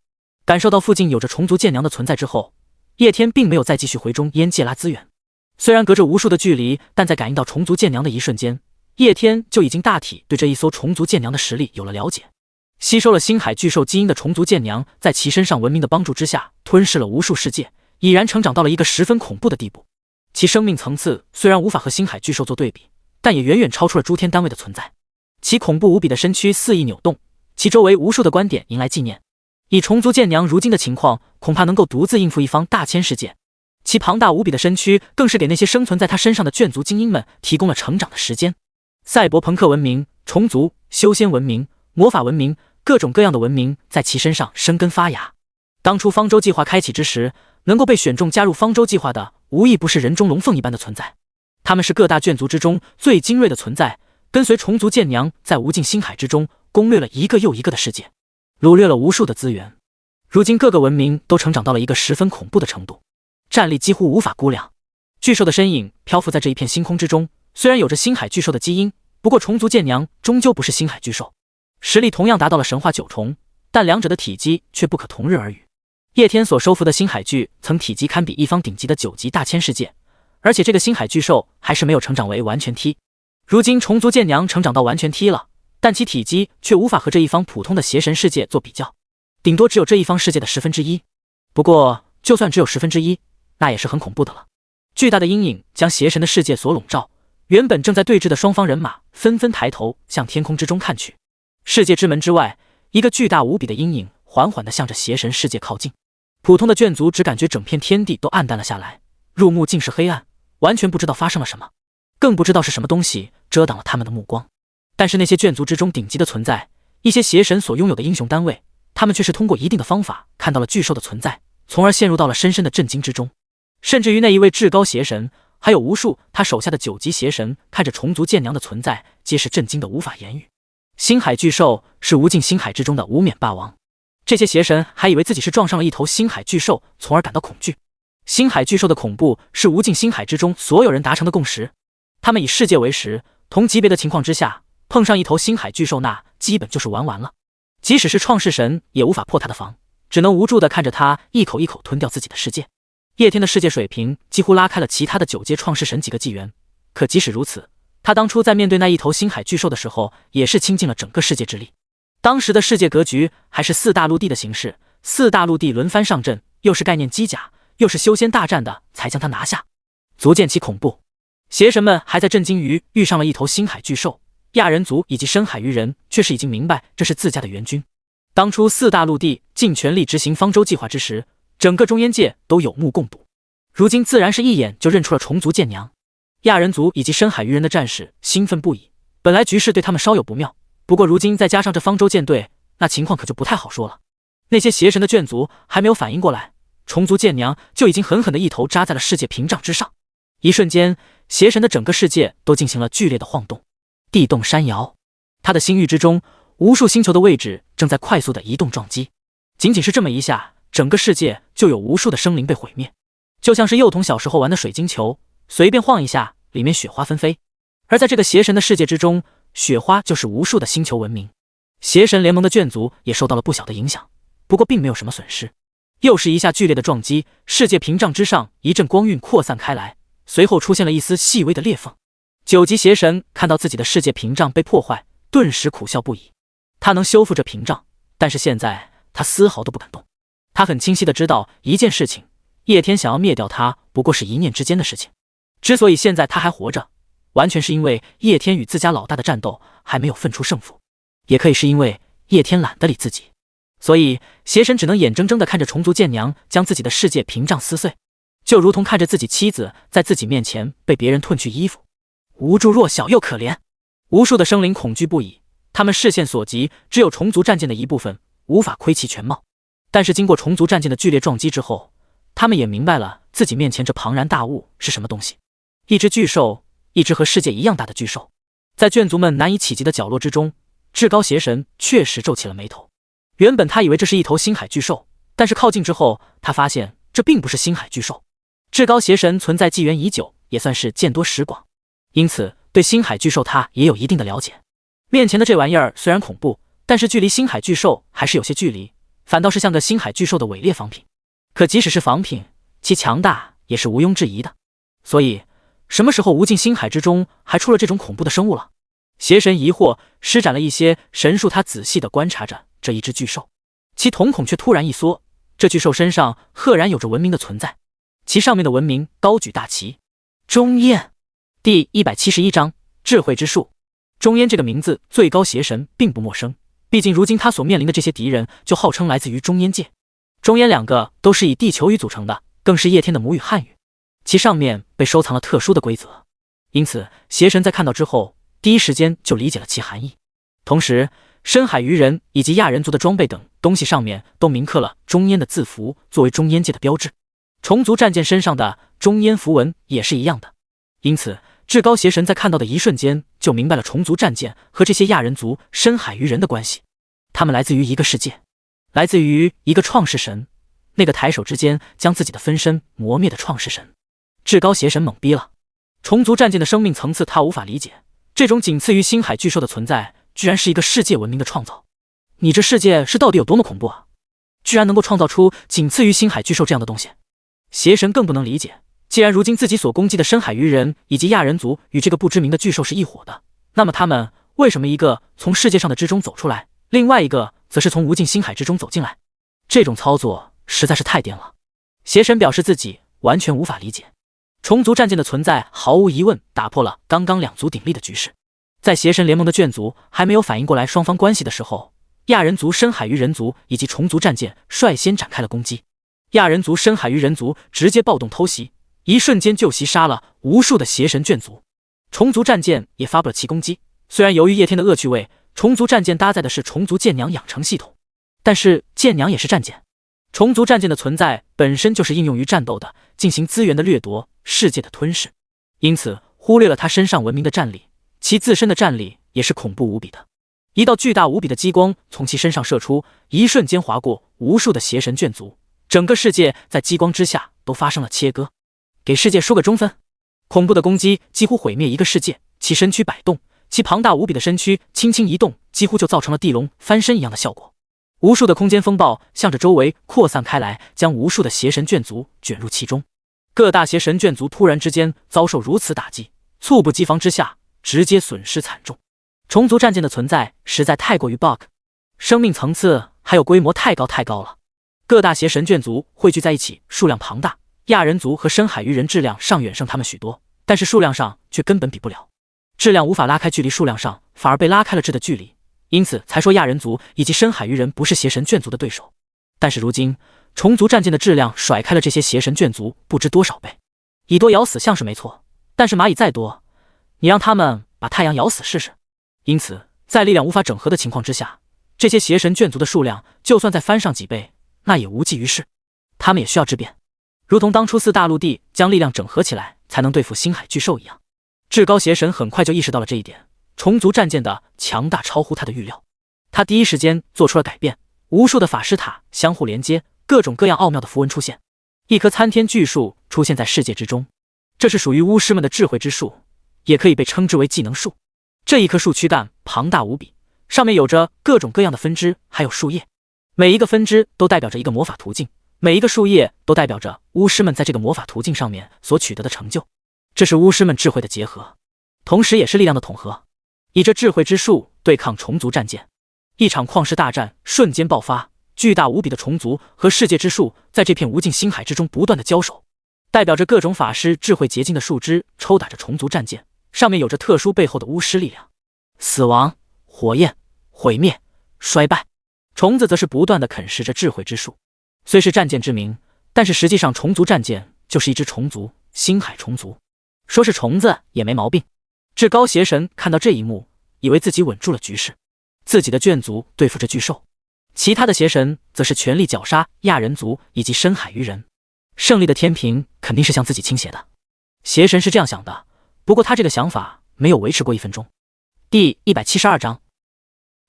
[SPEAKER 1] 感受到附近有着虫族剑娘的存在之后，叶天并没有再继续回中烟界拉资源。虽然隔着无数的距离，但在感应到虫族剑娘的一瞬间，叶天就已经大体对这一艘虫族剑娘的实力有了了解。吸收了星海巨兽基因的虫族剑娘，在其身上文明的帮助之下，吞噬了无数世界，已然成长到了一个十分恐怖的地步。其生命层次虽然无法和星海巨兽做对比，但也远远超出了诸天单位的存在。其恐怖无比的身躯肆意扭动，其周围无数的观点迎来纪念。以虫族剑娘如今的情况，恐怕能够独自应付一方大千世界。其庞大无比的身躯更是给那些生存在他身上的眷族精英们提供了成长的时间。赛博朋克文明、虫族、修仙文明、魔法文明，各种各样的文明在其身上生根发芽。当初方舟计划开启之时，能够被选中加入方舟计划的，无一不是人中龙凤一般的存在。他们是各大眷族之中最精锐的存在，跟随虫族剑娘在无尽星海之中攻略了一个又一个的世界，掳掠了无数的资源。如今各个文明都成长到了一个十分恐怖的程度，战力几乎无法估量。巨兽的身影漂浮在这一片星空之中，虽然有着星海巨兽的基因，不过虫族剑娘终究不是星海巨兽，实力同样达到了神话9重，但两者的体积却不可同日而语。叶天所收服的星海巨曾体积堪比一方顶级的9级大千世界，而且这个星海巨兽还是没有成长为完全体。如今虫族剑娘成长到完全体了，但其体积却无法和这一方普通的邪神世界做比较，顶多只有这一方世界的1/10。不过就算只有1/10，那也是很恐怖的了。巨大的阴影将邪神的世界所笼罩，原本正在对峙的双方人马纷纷抬头向天空之中看去。世界之门之外，一个巨大无比的阴影缓缓地向着邪神世界靠近。普通的眷族只感觉整片天地都暗淡了下来，入目尽是黑暗，完全不知道发生了什么，更不知道是什么东西遮挡了他们的目光。但是那些眷族之中顶级的存在，一些邪神所拥有的英雄单位，他们却是通过一定的方法看到了巨兽的存在，从而陷入到了深深的震惊之中。甚至于那一位至高邪神，还有无数他手下的9级邪神，看着虫族剑娘的存在，皆是震惊的无法言语。星海巨兽是无尽星海之中的无冕霸王，这些邪神还以为自己是撞上了一头星海巨兽，从而感到恐惧。星海巨兽的恐怖是无尽星海之中所有人达成的共识，他们以世界为食，同级别的情况之下，碰上一头星海巨兽，那基本就是玩完了。即使是创世神也无法破他的防，只能无助地看着他一口一口吞掉自己的世界。叶天的世界水平几乎拉开了其他的9阶创世神几个纪元，可即使如此，他当初在面对那一头星海巨兽的时候，也是倾尽了整个世界之力。当时的世界格局还是4大陆地的形式，4大陆地轮番上阵，又是概念机甲，又是修仙大战的，才将他拿下，足见其恐怖。邪神们还在震惊于遇上了一头星海巨兽，亚人族以及深海鱼人却是已经明白这是自家的援军。当初4大陆地尽全力执行方舟计划之时，整个中烟界都有目共睹，如今自然是一眼就认出了虫族剑娘。亚人族以及深海鱼人的战士兴奋不已，本来局势对他们稍有不妙，不过如今再加上这方舟舰队，那情况可就不太好说了。那些邪神的眷族还没有反应过来，虫族剑娘就已经狠狠的一头扎在了世界屏障之上。一瞬间，邪神的整个世界都进行了剧烈的晃动，地动山摇。他的星域之中，无数星球的位置正在快速的移动撞击，仅仅是这么一下，整个世界就有无数的生灵被毁灭，就像是幼童小时候玩的水晶球，随便晃一下，里面雪花纷飞。而在这个邪神的世界之中，雪花就是无数的星球文明。邪神联盟的眷族也受到了不小的影响，不过并没有什么损失。又是一下剧烈的撞击，世界屏障之上一阵光晕扩散开来，随后出现了一丝细微的裂缝。9级邪神看到自己的世界屏障被破坏，顿时苦笑不已。他能修复这屏障，但是现在他丝毫都不敢动。他很清晰的知道一件事情，叶天想要灭掉他不过是一念之间的事情。之所以现在他还活着，完全是因为叶天与自家老大的战斗还没有分出胜负，也可以是因为叶天懒得理自己。所以邪神只能眼睁睁地看着虫族剑娘将自己的世界屏障撕碎，就如同看着自己妻子在自己面前被别人褪去衣服，无助弱小又可怜。无数的生灵恐惧不已，他们视线所及只有虫族战舰的一部分，无法窥其全貌。但是经过虫族战舰的剧烈撞击之后，他们也明白了自己面前这庞然大物是什么东西。一只巨兽，一只和世界一样大的巨兽。在眷族们难以企及的角落之中，至高邪神确实皱起了眉头。原本他以为这是一头星海巨兽，但是靠近之后，他发现这并不是星海巨兽。至高邪神存在纪元已久，也算是见多识广，因此对星海巨兽他也有一定的了解。面前的这玩意儿虽然恐怖，但是距离星海巨兽还是有些距离，反倒是像个星海巨兽的伪劣仿品。可即使是仿品，其强大也是毋庸置疑的。所以什么时候无尽星海之中还出了这种恐怖的生物了？邪神疑惑，施展了一些神术，他仔细地观察着这一只巨兽，其瞳孔却突然一缩。这巨兽身上赫然有着文明的存在，其上面的文明高举大旗。中烟。第171章智慧之术。中烟这个名字，最高邪神并不陌生，毕竟如今他所面临的这些敌人就号称来自于中烟界。中烟两个都是以地球语组成的，更是叶天的母语汉语，其上面被收藏了特殊的规则，因此邪神在看到之后第一时间就理解了其含义。同时深海鱼人以及亚人族的装备等东西上面都铭刻了中烟的字符，作为中烟界的标志。虫族战舰身上的中烟符文也是一样的，因此至高邪神在看到的一瞬间就明白了虫族战舰和这些亚人族深海鱼人的关系。他们来自于一个世界，来自于一个创世神，那个抬手之间将自己的分身磨灭的创世神。至高邪神懵逼了，虫族战舰的生命层次他无法理解，这种仅次于星海巨兽的存在居然是一个世界文明的创造。你这世界是到底有多么恐怖啊，居然能够创造出仅次于星海巨兽这样的东西。邪神更不能理解，既然如今自己所攻击的深海鱼人以及亚人族与这个不知名的巨兽是一伙的，那么他们为什么一个从世界上的之中走出来，另外一个则是从无尽星海之中走进来？这种操作实在是太颠了。邪神表示自己完全无法理解。虫族战舰的存在毫无疑问打破了刚刚两族鼎立的局势。在邪神联盟的眷族还没有反应过来双方关系的时候，亚人族、深海鱼人族以及虫族战舰率先展开了攻击。亚人族、深海鱼人族直接暴动偷袭，一瞬间就袭杀了无数的邪神眷族。虫族战舰也发布了其攻击，虽然由于叶天的恶趣味，虫族战舰搭载的是虫族剑娘养成系统，但是剑娘也是战舰。虫族战舰的存在本身就是应用于战斗的，进行资源的掠夺、世界的吞噬，因此忽略了他身上文明的战力，其自身的战力也是恐怖无比的。一道巨大无比的激光从其身上射出，一瞬间划过无数的邪神眷族，整个世界在激光之下都发生了切割。给世界输个中分。恐怖的攻击几乎毁灭一个世界，其身躯摆动，其庞大无比的身躯轻轻移动，几乎就造成了地龙翻身一样的效果。无数的空间风暴向着周围扩散开来，将无数的邪神眷族卷入其中。各大邪神眷族突然之间遭受如此打击，猝不及防之下直接损失惨重。虫族战舰的存在实在太过于 bug， 生命层次还有规模太高了。各大邪神眷族汇聚在一起，数量庞大，亚人族和深海鱼人质量上远胜他们许多，但是数量上却根本比不了。质量无法拉开距离，数量上反而被拉开了质的距离，因此才说亚人族以及深海鱼人不是邪神眷族的对手。但是如今虫族战舰的质量甩开了这些邪神眷族不知多少倍。蚁多咬死象是没错，但是蚂蚁再多，你让他们把太阳咬死试试。因此在力量无法整合的情况之下，这些邪神眷族的数量就算再翻上几倍，那也无济于事。他们也需要质变，如同当初4大陆地将力量整合起来才能对付星海巨兽一样。至高邪神很快就意识到了这一点，虫族战舰的强大超乎他的预料，他第一时间做出了改变，无数的法师塔相互连接，各种各样奥妙的符文出现，一棵参天巨树出现在世界之中。这是属于巫师们的智慧之树，也可以被称之为技能树。这一棵树躯干庞大无比，上面有着各种各样的分支，还有树叶，每一个分支都代表着一个魔法途径，每一个树叶都代表着巫师们在这个魔法途径上面所取得的成就。这是巫师们智慧的结合，同时也是力量的统合。以这智慧之树对抗虫族战舰，一场旷世大战瞬间爆发，巨大无比的虫族和世界之树在这片无尽星海之中不断的交手，代表着各种法师智慧结晶的树枝抽打着虫族战舰，上面有着特殊背后的巫师力量。死亡、火焰、毁灭、衰败，虫子则是不断的啃食着智慧之树。虽是战舰之名，但是实际上虫族战舰就是一只虫族，星海虫族。说是虫子也没毛病。至高邪神看到这一幕，以为自己稳住了局势，自己的眷族对付着巨兽，其他的邪神则是全力绞杀亚人族以及深海鱼人，胜利的天平肯定是向自己倾斜的。邪神是这样想的，不过他这个想法没有维持过1分钟。第172章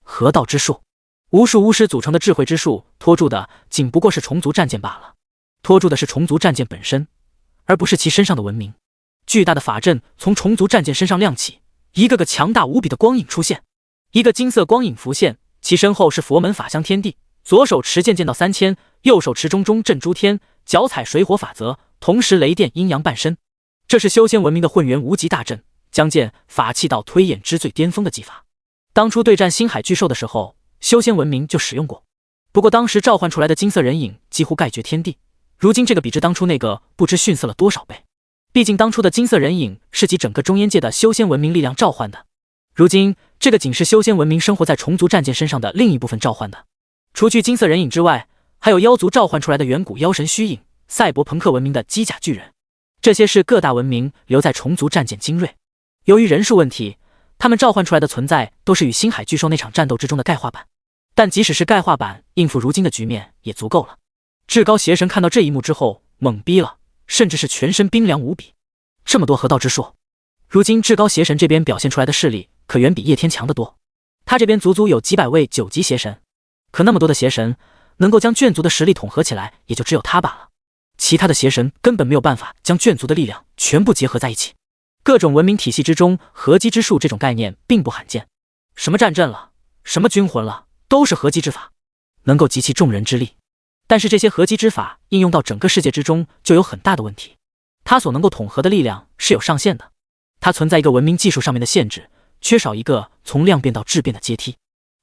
[SPEAKER 1] 合道之树。无数巫师组成的智慧之树拖住的仅不过是虫族战舰罢了，拖住的是虫族战舰本身，而不是其身上的文明。巨大的法阵从虫族战舰身上亮起，一个个强大无比的光影出现，一个金色光影浮现，其身后是佛门法相天地，左手持剑剑道3000，右手持中中震诸天，脚踩水火法则，同时雷电阴阳半身。这是修仙文明的混元无极大阵，将剑法器道推演之最巅峰的技法。当初对战星海巨兽的时候，修仙文明就使用过，不过当时召唤出来的金色人影几乎盖绝天地，如今这个比之当初那个不知逊色了多少倍。毕竟当初的金色人影是集整个中烟界的修仙文明力量召唤的，如今这个仅是修仙文明生活在虫族战舰身上的另一部分召唤的。除去金色人影之外，还有妖族召唤出来的远古妖神虚影，赛博朋克文明的机甲巨人，这些是各大文明留在虫族战舰精锐。由于人数问题，他们召唤出来的存在都是与星海巨兽那场战斗之中的钙化版，但即使是钙化版应付如今的局面也足够了。至高邪神看到这一幕之后懵逼了，甚至是全身冰凉无比。这么多合道之术，如今至高邪神这边表现出来的势力可远比叶天强得多。他这边足足有几百位9级邪神，可那么多的邪神能够将眷族的实力统合起来，也就只有他罢了。其他的邪神根本没有办法将眷族的力量全部结合在一起。各种文明体系之中，合击之术这种概念并不罕见，什么战阵了，什么军魂了，都是合击之法，能够集其众人之力。但是这些合击之法应用到整个世界之中就有很大的问题，它所能够统合的力量是有上限的，它存在一个文明技术上面的限制，缺少一个从量变到质变的阶梯，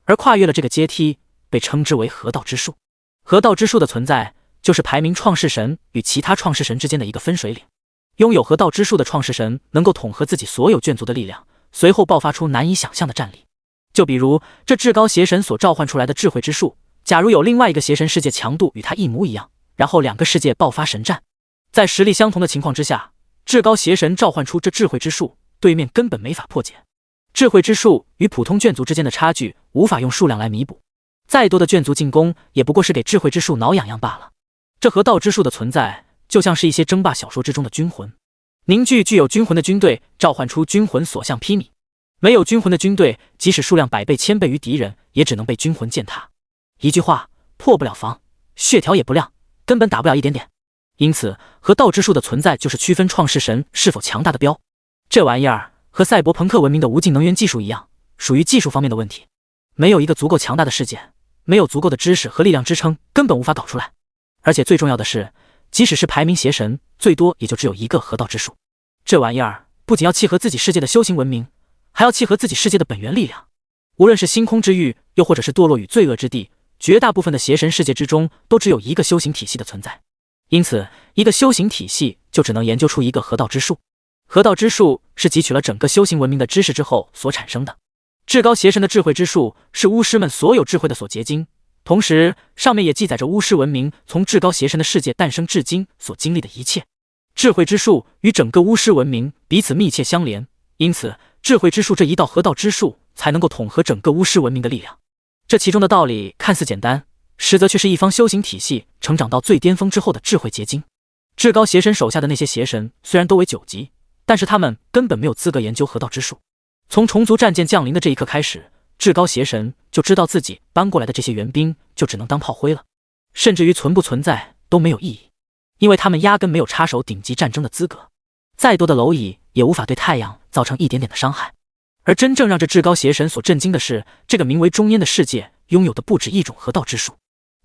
[SPEAKER 1] 而跨越了这个阶梯被称之为合道之术。合道之术的存在就是排名创世神与其他创世神之间的一个分水岭。拥有合道之术的创世神能够统合自己所有眷族的力量，随后爆发出难以想象的战力。就比如这至高邪神所召唤出来的智慧之术，假如有另外一个邪神世界强度与他一模一样，然后两个世界爆发神战，在实力相同的情况之下，至高邪神召唤出这智慧之术，对面根本没法破解。智慧之术与普通眷族之间的差距无法用数量来弥补，再多的眷族进攻也不过是给智慧之术挠痒痒罢了。这合道之术的存在就像是一些争霸小说之中的军魂，凝聚具有军魂的军队，召唤出军魂所向披靡。没有军魂的军队，即使数量100倍、1000倍于敌人，也只能被军魂践踏。一句话，破不了防，血条也不亮，根本打不了一点点。因此，合道之术的存在就是区分创世神是否强大的标。这玩意儿和赛博朋克文明的无尽能源技术一样，属于技术方面的问题。没有一个足够强大的事件，没有足够的知识和力量支撑，根本无法搞出来。而且最重要的是，即使是排名邪神，最多也就只有一个合道之术。这玩意儿不仅要契合自己世界的修行文明，还要契合自己世界的本源力量。无论是星空之域，又或者是堕落与罪恶之地，绝大部分的邪神世界之中都只有一个修行体系的存在。因此，一个修行体系就只能研究出一个合道之术。合道之术是汲取了整个修行文明的知识之后所产生的。至高邪神的智慧之术是巫师们所有智慧的所结晶，同时上面也记载着巫师文明从至高邪神的世界诞生至今所经历的一切。智慧之术与整个巫师文明彼此密切相连，因此智慧之术这一道合道之术才能够统合整个巫师文明的力量。这其中的道理看似简单，实则却是一方修行体系成长到最巅峰之后的智慧结晶。至高邪神手下的那些邪神虽然都为9级，但是他们根本没有资格研究合道之术。从虫族战舰降临的这一刻开始，至高邪神就知道自己搬过来的这些援兵就只能当炮灰了，甚至于存不存在都没有意义，因为他们压根没有插手顶级战争的资格。再多的蝼蚁也无法对太阳造成一点点的伤害。而真正让这至高邪神所震惊的是，这个名为中烟的世界拥有的不止一种河道之术。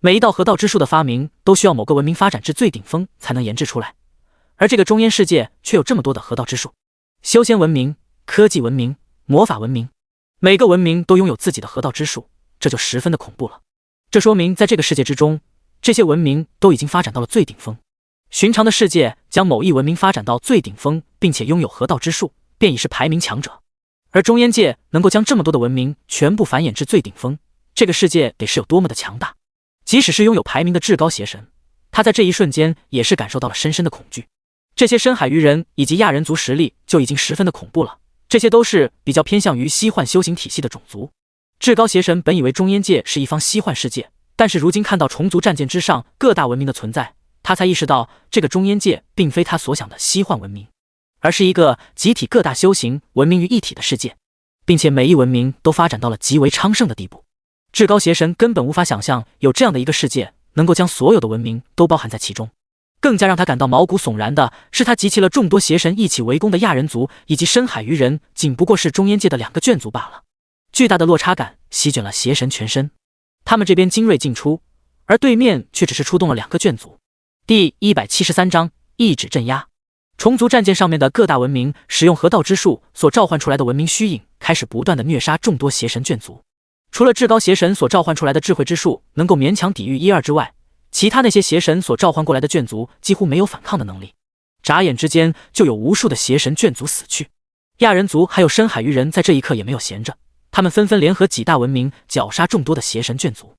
[SPEAKER 1] 每一道河道之术的发明都需要某个文明发展至最顶峰才能研制出来，而这个中烟世界却有这么多的河道之术。修仙文明、科技文明、魔法文明，每个文明都拥有自己的河道之术，这就十分的恐怖了。这说明在这个世界之中，这些文明都已经发展到了最顶峰。寻常的世界将某一文明发展到最顶峰，并且拥有河道之术，便已是排名强者。而中烟界能够将这么多的文明全部繁衍至最顶峰，这个世界得是有多么的强大。即使是拥有排名的至高邪神，他在这一瞬间也是感受到了深深的恐惧。这些深海鱼人以及亚人族实力就已经十分的恐怖了，这些都是比较偏向于西幻修行体系的种族。至高邪神本以为中烟界是一方西幻世界，但是如今看到虫族战舰之上各大文明的存在，他才意识到这个中烟界并非他所想的西幻文明，而是一个集体各大修行文明于一体的世界，并且每一文明都发展到了极为昌盛的地步。至高邪神根本无法想象有这样的一个世界能够将所有的文明都包含在其中。更加让他感到毛骨悚然的是，他集齐了众多邪神一起围攻的亚人族以及深海鱼人，仅不过是中烟界的2个眷族罢了。巨大的落差感席卷了邪神全身，他们这边精锐尽出，而对面却只是出动了2个眷族。第173章一指镇压。虫族战舰上面的各大文明使用河道之术所召唤出来的文明虚影，开始不断的虐杀众多邪神眷族。除了至高邪神所召唤出来的智慧之术能够勉强抵御1、2之外，其他那些邪神所召唤过来的眷族几乎没有反抗的能力。眨眼之间就有无数的邪神眷族死去。亚人族还有深海鱼人在这一刻也没有闲着，他们纷纷联合几大文明绞杀众多的邪神眷族。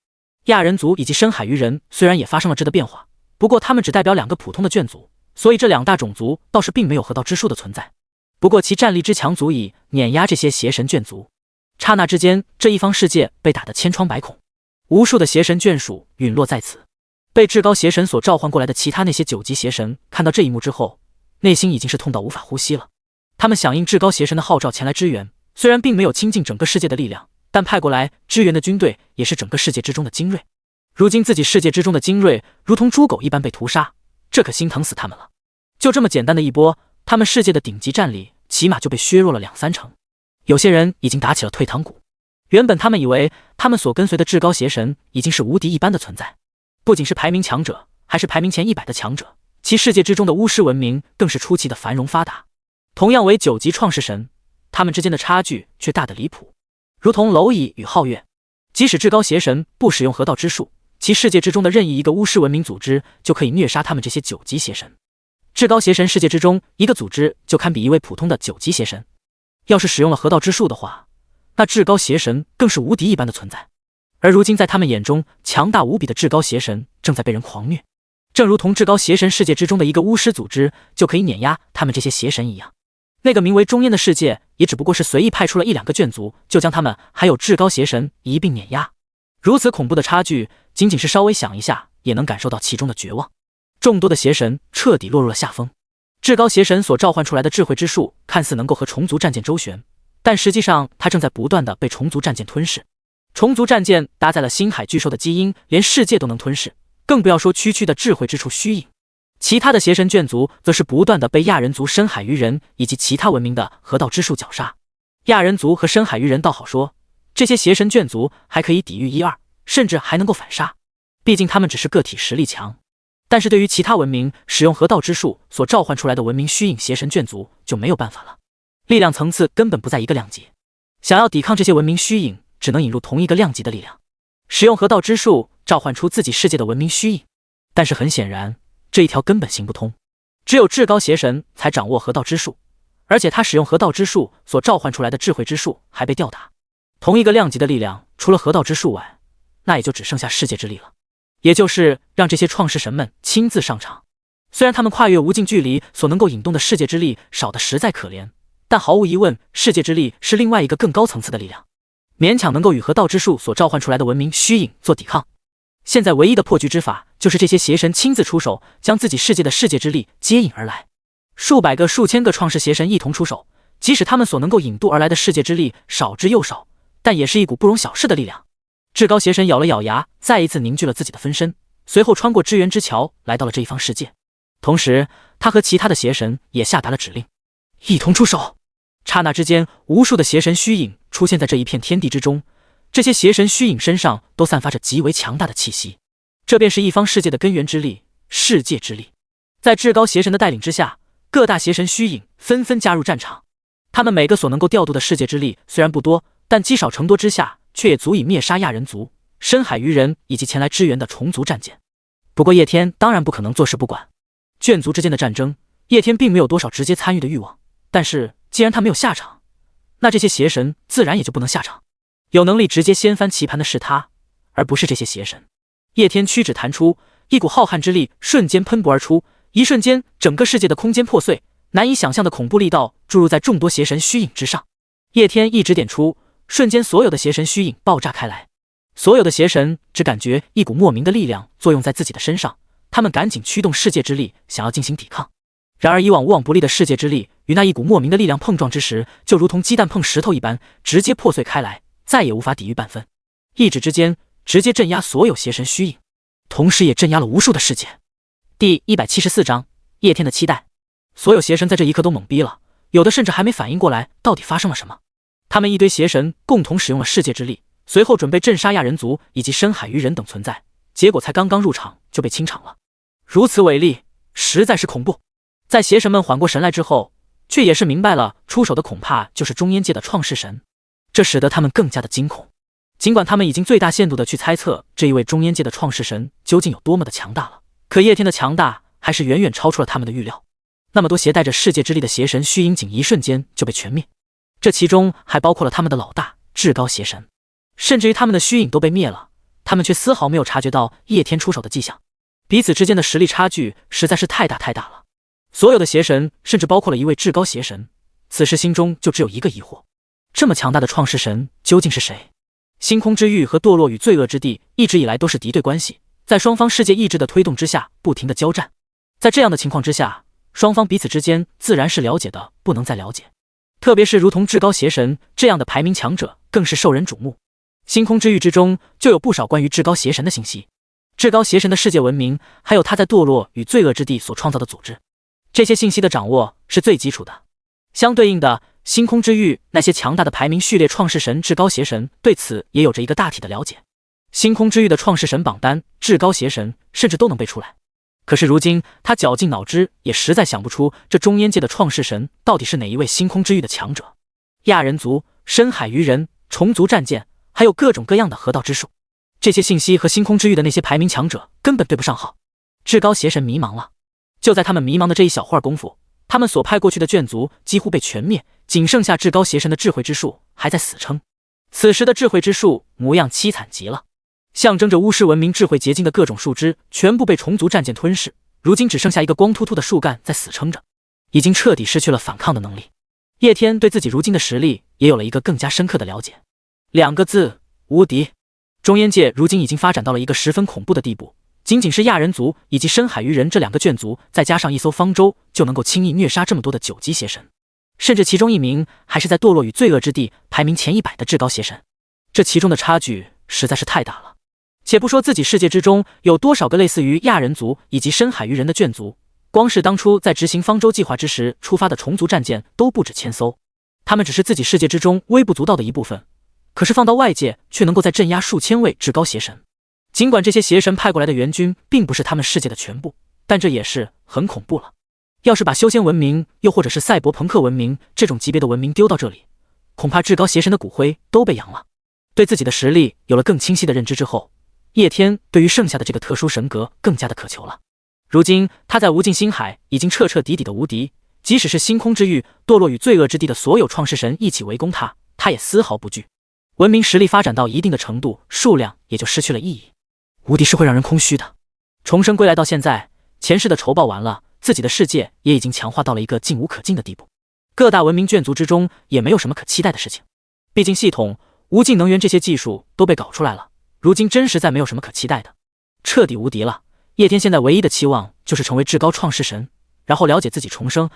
[SPEAKER 1] 亚人族以及深海鱼人虽然也发生了质的变化，不过他们只代表2个普通的眷族，所以这2大种族倒是并没有河道之术的存在。不过其战力之强足以碾压这些邪神眷族。刹那之间，这一方世界被打得千疮百孔，无数的邪神眷属陨落在此。被至高邪神所召唤过来的其他那些9级邪神看到这一幕之后，内心已经是痛到无法呼吸了。他们响应至高邪神的号召前来支援，虽然并没有倾尽整个世界的力量，但派过来支援的军队也是整个世界之中的精锐。如今自己世界之中的精锐如同猪狗一般被屠杀，这可心疼死他们了。就这么简单的一波，他们世界的顶级战力起码就被削弱了2、3成。有些人已经打起了退堂鼓。原本他们以为他们所跟随的至高邪神已经是无敌一般的存在，不仅是排名强者，还是排名前100的强者，其世界之中的巫师文明更是出奇的繁荣发达。同样为9级创世神，他们之间的差距却大得离谱，如同蝼蚁与皓月。即使至高邪神不使用河道之术，其世界之中的任意一个巫师文明组织就可以虐杀他们这些9级邪神。至高邪神世界之中一个组织就堪比一位普通的9级邪神，要是使用了河道之术的话，那至高邪神更是无敌一般的存在。而如今在他们眼中，强大无比的至高邪神正在被人狂虐，正如同至高邪神世界之中的一个巫师组织就可以碾压他们这些邪神一样。那个名为中烟的世界也只不过是随意派出了1、2个眷族，就将他们还有至高邪神一并碾压。如此恐怖的差距，仅仅是稍微想一下也能感受到其中的绝望。众多的邪神彻底落入了下风。至高邪神所召唤出来的智慧之术看似能够和虫族战舰周旋，但实际上它正在不断的被虫族战舰吞噬。虫族战舰搭载了星海巨兽的基因，连世界都能吞噬，更不要说区区的智慧之处虚影。其他的邪神眷族则是不断的被亚人族、深海鱼人以及其他文明的河道之术绞杀。亚人族和深海鱼人倒好说，这些邪神眷族还可以抵御1、2，甚至还能够反杀，毕竟他们只是个体实力强。但是对于其他文明使用河道之术所召唤出来的文明虚影邪神眷族就没有办法了，力量层次根本不在一个量级，想要抵抗这些文明虚影，只能引入同一个量级的力量，使用河道之术召唤出自己世界的文明虚影。但是很显然，这一条根本行不通，只有至高邪神才掌握河道之术，而且他使用河道之术所召唤出来的智慧之术还被吊打。同一个量级的力量，除了河道之术外，那也就只剩下世界之力了，也就是让这些创世神们亲自上场。虽然他们跨越无尽距离所能够引动的世界之力少得实在可怜，但毫无疑问，世界之力是另外一个更高层次的力量，勉强能够与河道之术所召唤出来的文明虚影做抵抗。现在唯一的破局之法，就是这些邪神亲自出手，将自己世界的世界之力接引而来。数百个、数千个创世邪神一同出手，即使他们所能够引渡而来的世界之力少之又少，但也是一股不容小视的力量。至高邪神咬了咬牙，再一次凝聚了自己的分身，随后穿过支援之桥，来到了这一方世界。同时，他和其他的邪神也下达了指令，一同出手。刹那之间，无数的邪神虚影出现在这一片天地之中，这些邪神虚影身上都散发着极为强大的气息，这便是一方世界的根源之力，世界之力。在至高邪神的带领之下，各大邪神虚影纷纷加入战场。他们每个所能够调度的世界之力虽然不多，但积少成多之下，却也足以灭杀亚人族、深海鱼人以及前来支援的虫族战舰。不过叶天当然不可能坐视不管，眷族之间的战争，叶天并没有多少直接参与的欲望。但是既然他没有下场，那这些邪神自然也就不能下场。有能力直接掀翻棋盘的是他，而不是这些邪神。叶天屈指弹出，一股浩瀚之力瞬间喷薄而出，一瞬间整个世界的空间破碎，难以想象的恐怖力道注入在众多邪神虚影之上。叶天一指点出，瞬间所有的邪神虚影爆炸开来。所有的邪神只感觉一股莫名的力量作用在自己的身上，他们赶紧驱动世界之力想要进行抵抗。然而以往无往不利的世界之力与那一股莫名的力量碰撞之时，就如同鸡蛋碰石头一般，直接破碎开来，再也无法抵御半分。一指之间直接镇压所有邪神虚影，同时也镇压了无数的世界。第174章叶天的期待。所有邪神在这一刻都懵逼了，有的甚至还没反应过来到底发生了什么。他们一堆邪神共同使用了世界之力，随后准备镇杀亚人族以及深海鱼人等存在，结果才刚刚入场就被清场了。如此伟力，实在是恐怖。在邪神们缓过神来之后，却也是明白了出手的恐怕就是中烟界的创世神，这使得他们更加的惊恐。尽管他们已经最大限度的去猜测这一位中烟界的创世神究竟有多么的强大了，可叶天的强大还是远远超出了他们的预料。那么多携带着世界之力的邪神虚影仅一瞬间就被全灭，这其中还包括了他们的老大至高邪神，甚至于他们的虚影都被灭了，他们却丝毫没有察觉到叶天出手的迹象。彼此之间的实力差距实在是太大太大了。所有的邪神，甚至包括了一位至高邪神，此时心中就只有一个疑惑：这么强大的创世神究竟是谁？星空之域和堕落与罪恶之地一直以来都是敌对关系，在双方世界意志的推动之下不停的交战。在这样的情况之下，双方彼此之间自然是了解的不能再了解，特别是如同至高邪神这样的排名强者更是受人瞩目。星空之域之中就有不少关于至高邪神的信息，至高邪神的世界文明，还有他在堕落与罪恶之地所创造的组织，这些信息的掌握是最基础的。相对应的，星空之域那些强大的排名序列创世神至高邪神对此也有着一个大体的了解。星空之域的创世神榜单，至高邪神甚至都能背出来。可是如今他绞尽脑汁也实在想不出这中烟界的创世神到底是哪一位星空之域的强者。亚人族、深海鱼人、虫族战舰，还有各种各样的河道之术，这些信息和星空之域的那些排名强者根本对不上号。至高邪神迷茫了。就在他们迷茫的这一小会儿功夫，他们所派过去的眷族几乎被全灭，仅剩下至高邪神的智慧之术还在死撑。此时的智慧之术模样凄惨极了，象征着巫师文明智慧结晶的各种树枝全部被虫族战舰吞噬，如今只剩下一个光秃秃的树干在死撑着，已经彻底失去了反抗的能力。叶天对自己如今的实力也有了一个更加深刻的了解，2个字：无敌。中烟界如今已经发展到了一个十分恐怖的地步，仅仅是亚人族以及深海鱼人这2个眷族，再加上一艘方舟，就能够轻易虐杀这么多的9级邪神，甚至其中一名还是在堕落与罪恶之地排名前100的至高邪神，这其中的差距实在是太大了。且不说自己世界之中有多少个类似于亚人族以及深海鱼人的眷族，光是当初在执行方舟计划之时出发的虫族战舰都不止1000艘，他们只是自己世界之中微不足道的一部分，可是放到外界却能够再镇压数千位至高邪神。尽管这些邪神派过来的援军并不是他们世界的全部，但这也是很恐怖了。要是把修仙文明又或者是赛博朋克文明这种级别的文明丢到这里，恐怕至高邪神的骨灰都被扬了。对自己的实力有了更清晰的认知之后，叶天对于剩下的这个特殊神格更加的渴求了。如今他在无尽星海已经彻彻底底的无敌，即使是星空之域、堕落与罪恶之地的所有创世神一起围攻他，他也丝毫不惧。文明实力发展到一定的程度，数量也就失去了意义。无敌是会让人空虚的。重生归来到现在，前世的仇报完了，自己的世界也已经强化到了一个进无可进的地步。各大文明眷族之中也没有什么可期待的事情，毕竟系统、无尽能源这些技术都被搞出来了，如今真实在没有什么可期待的，彻底无敌了。叶天现在唯一的期望就是成为至高创世神，然后了解自己重生，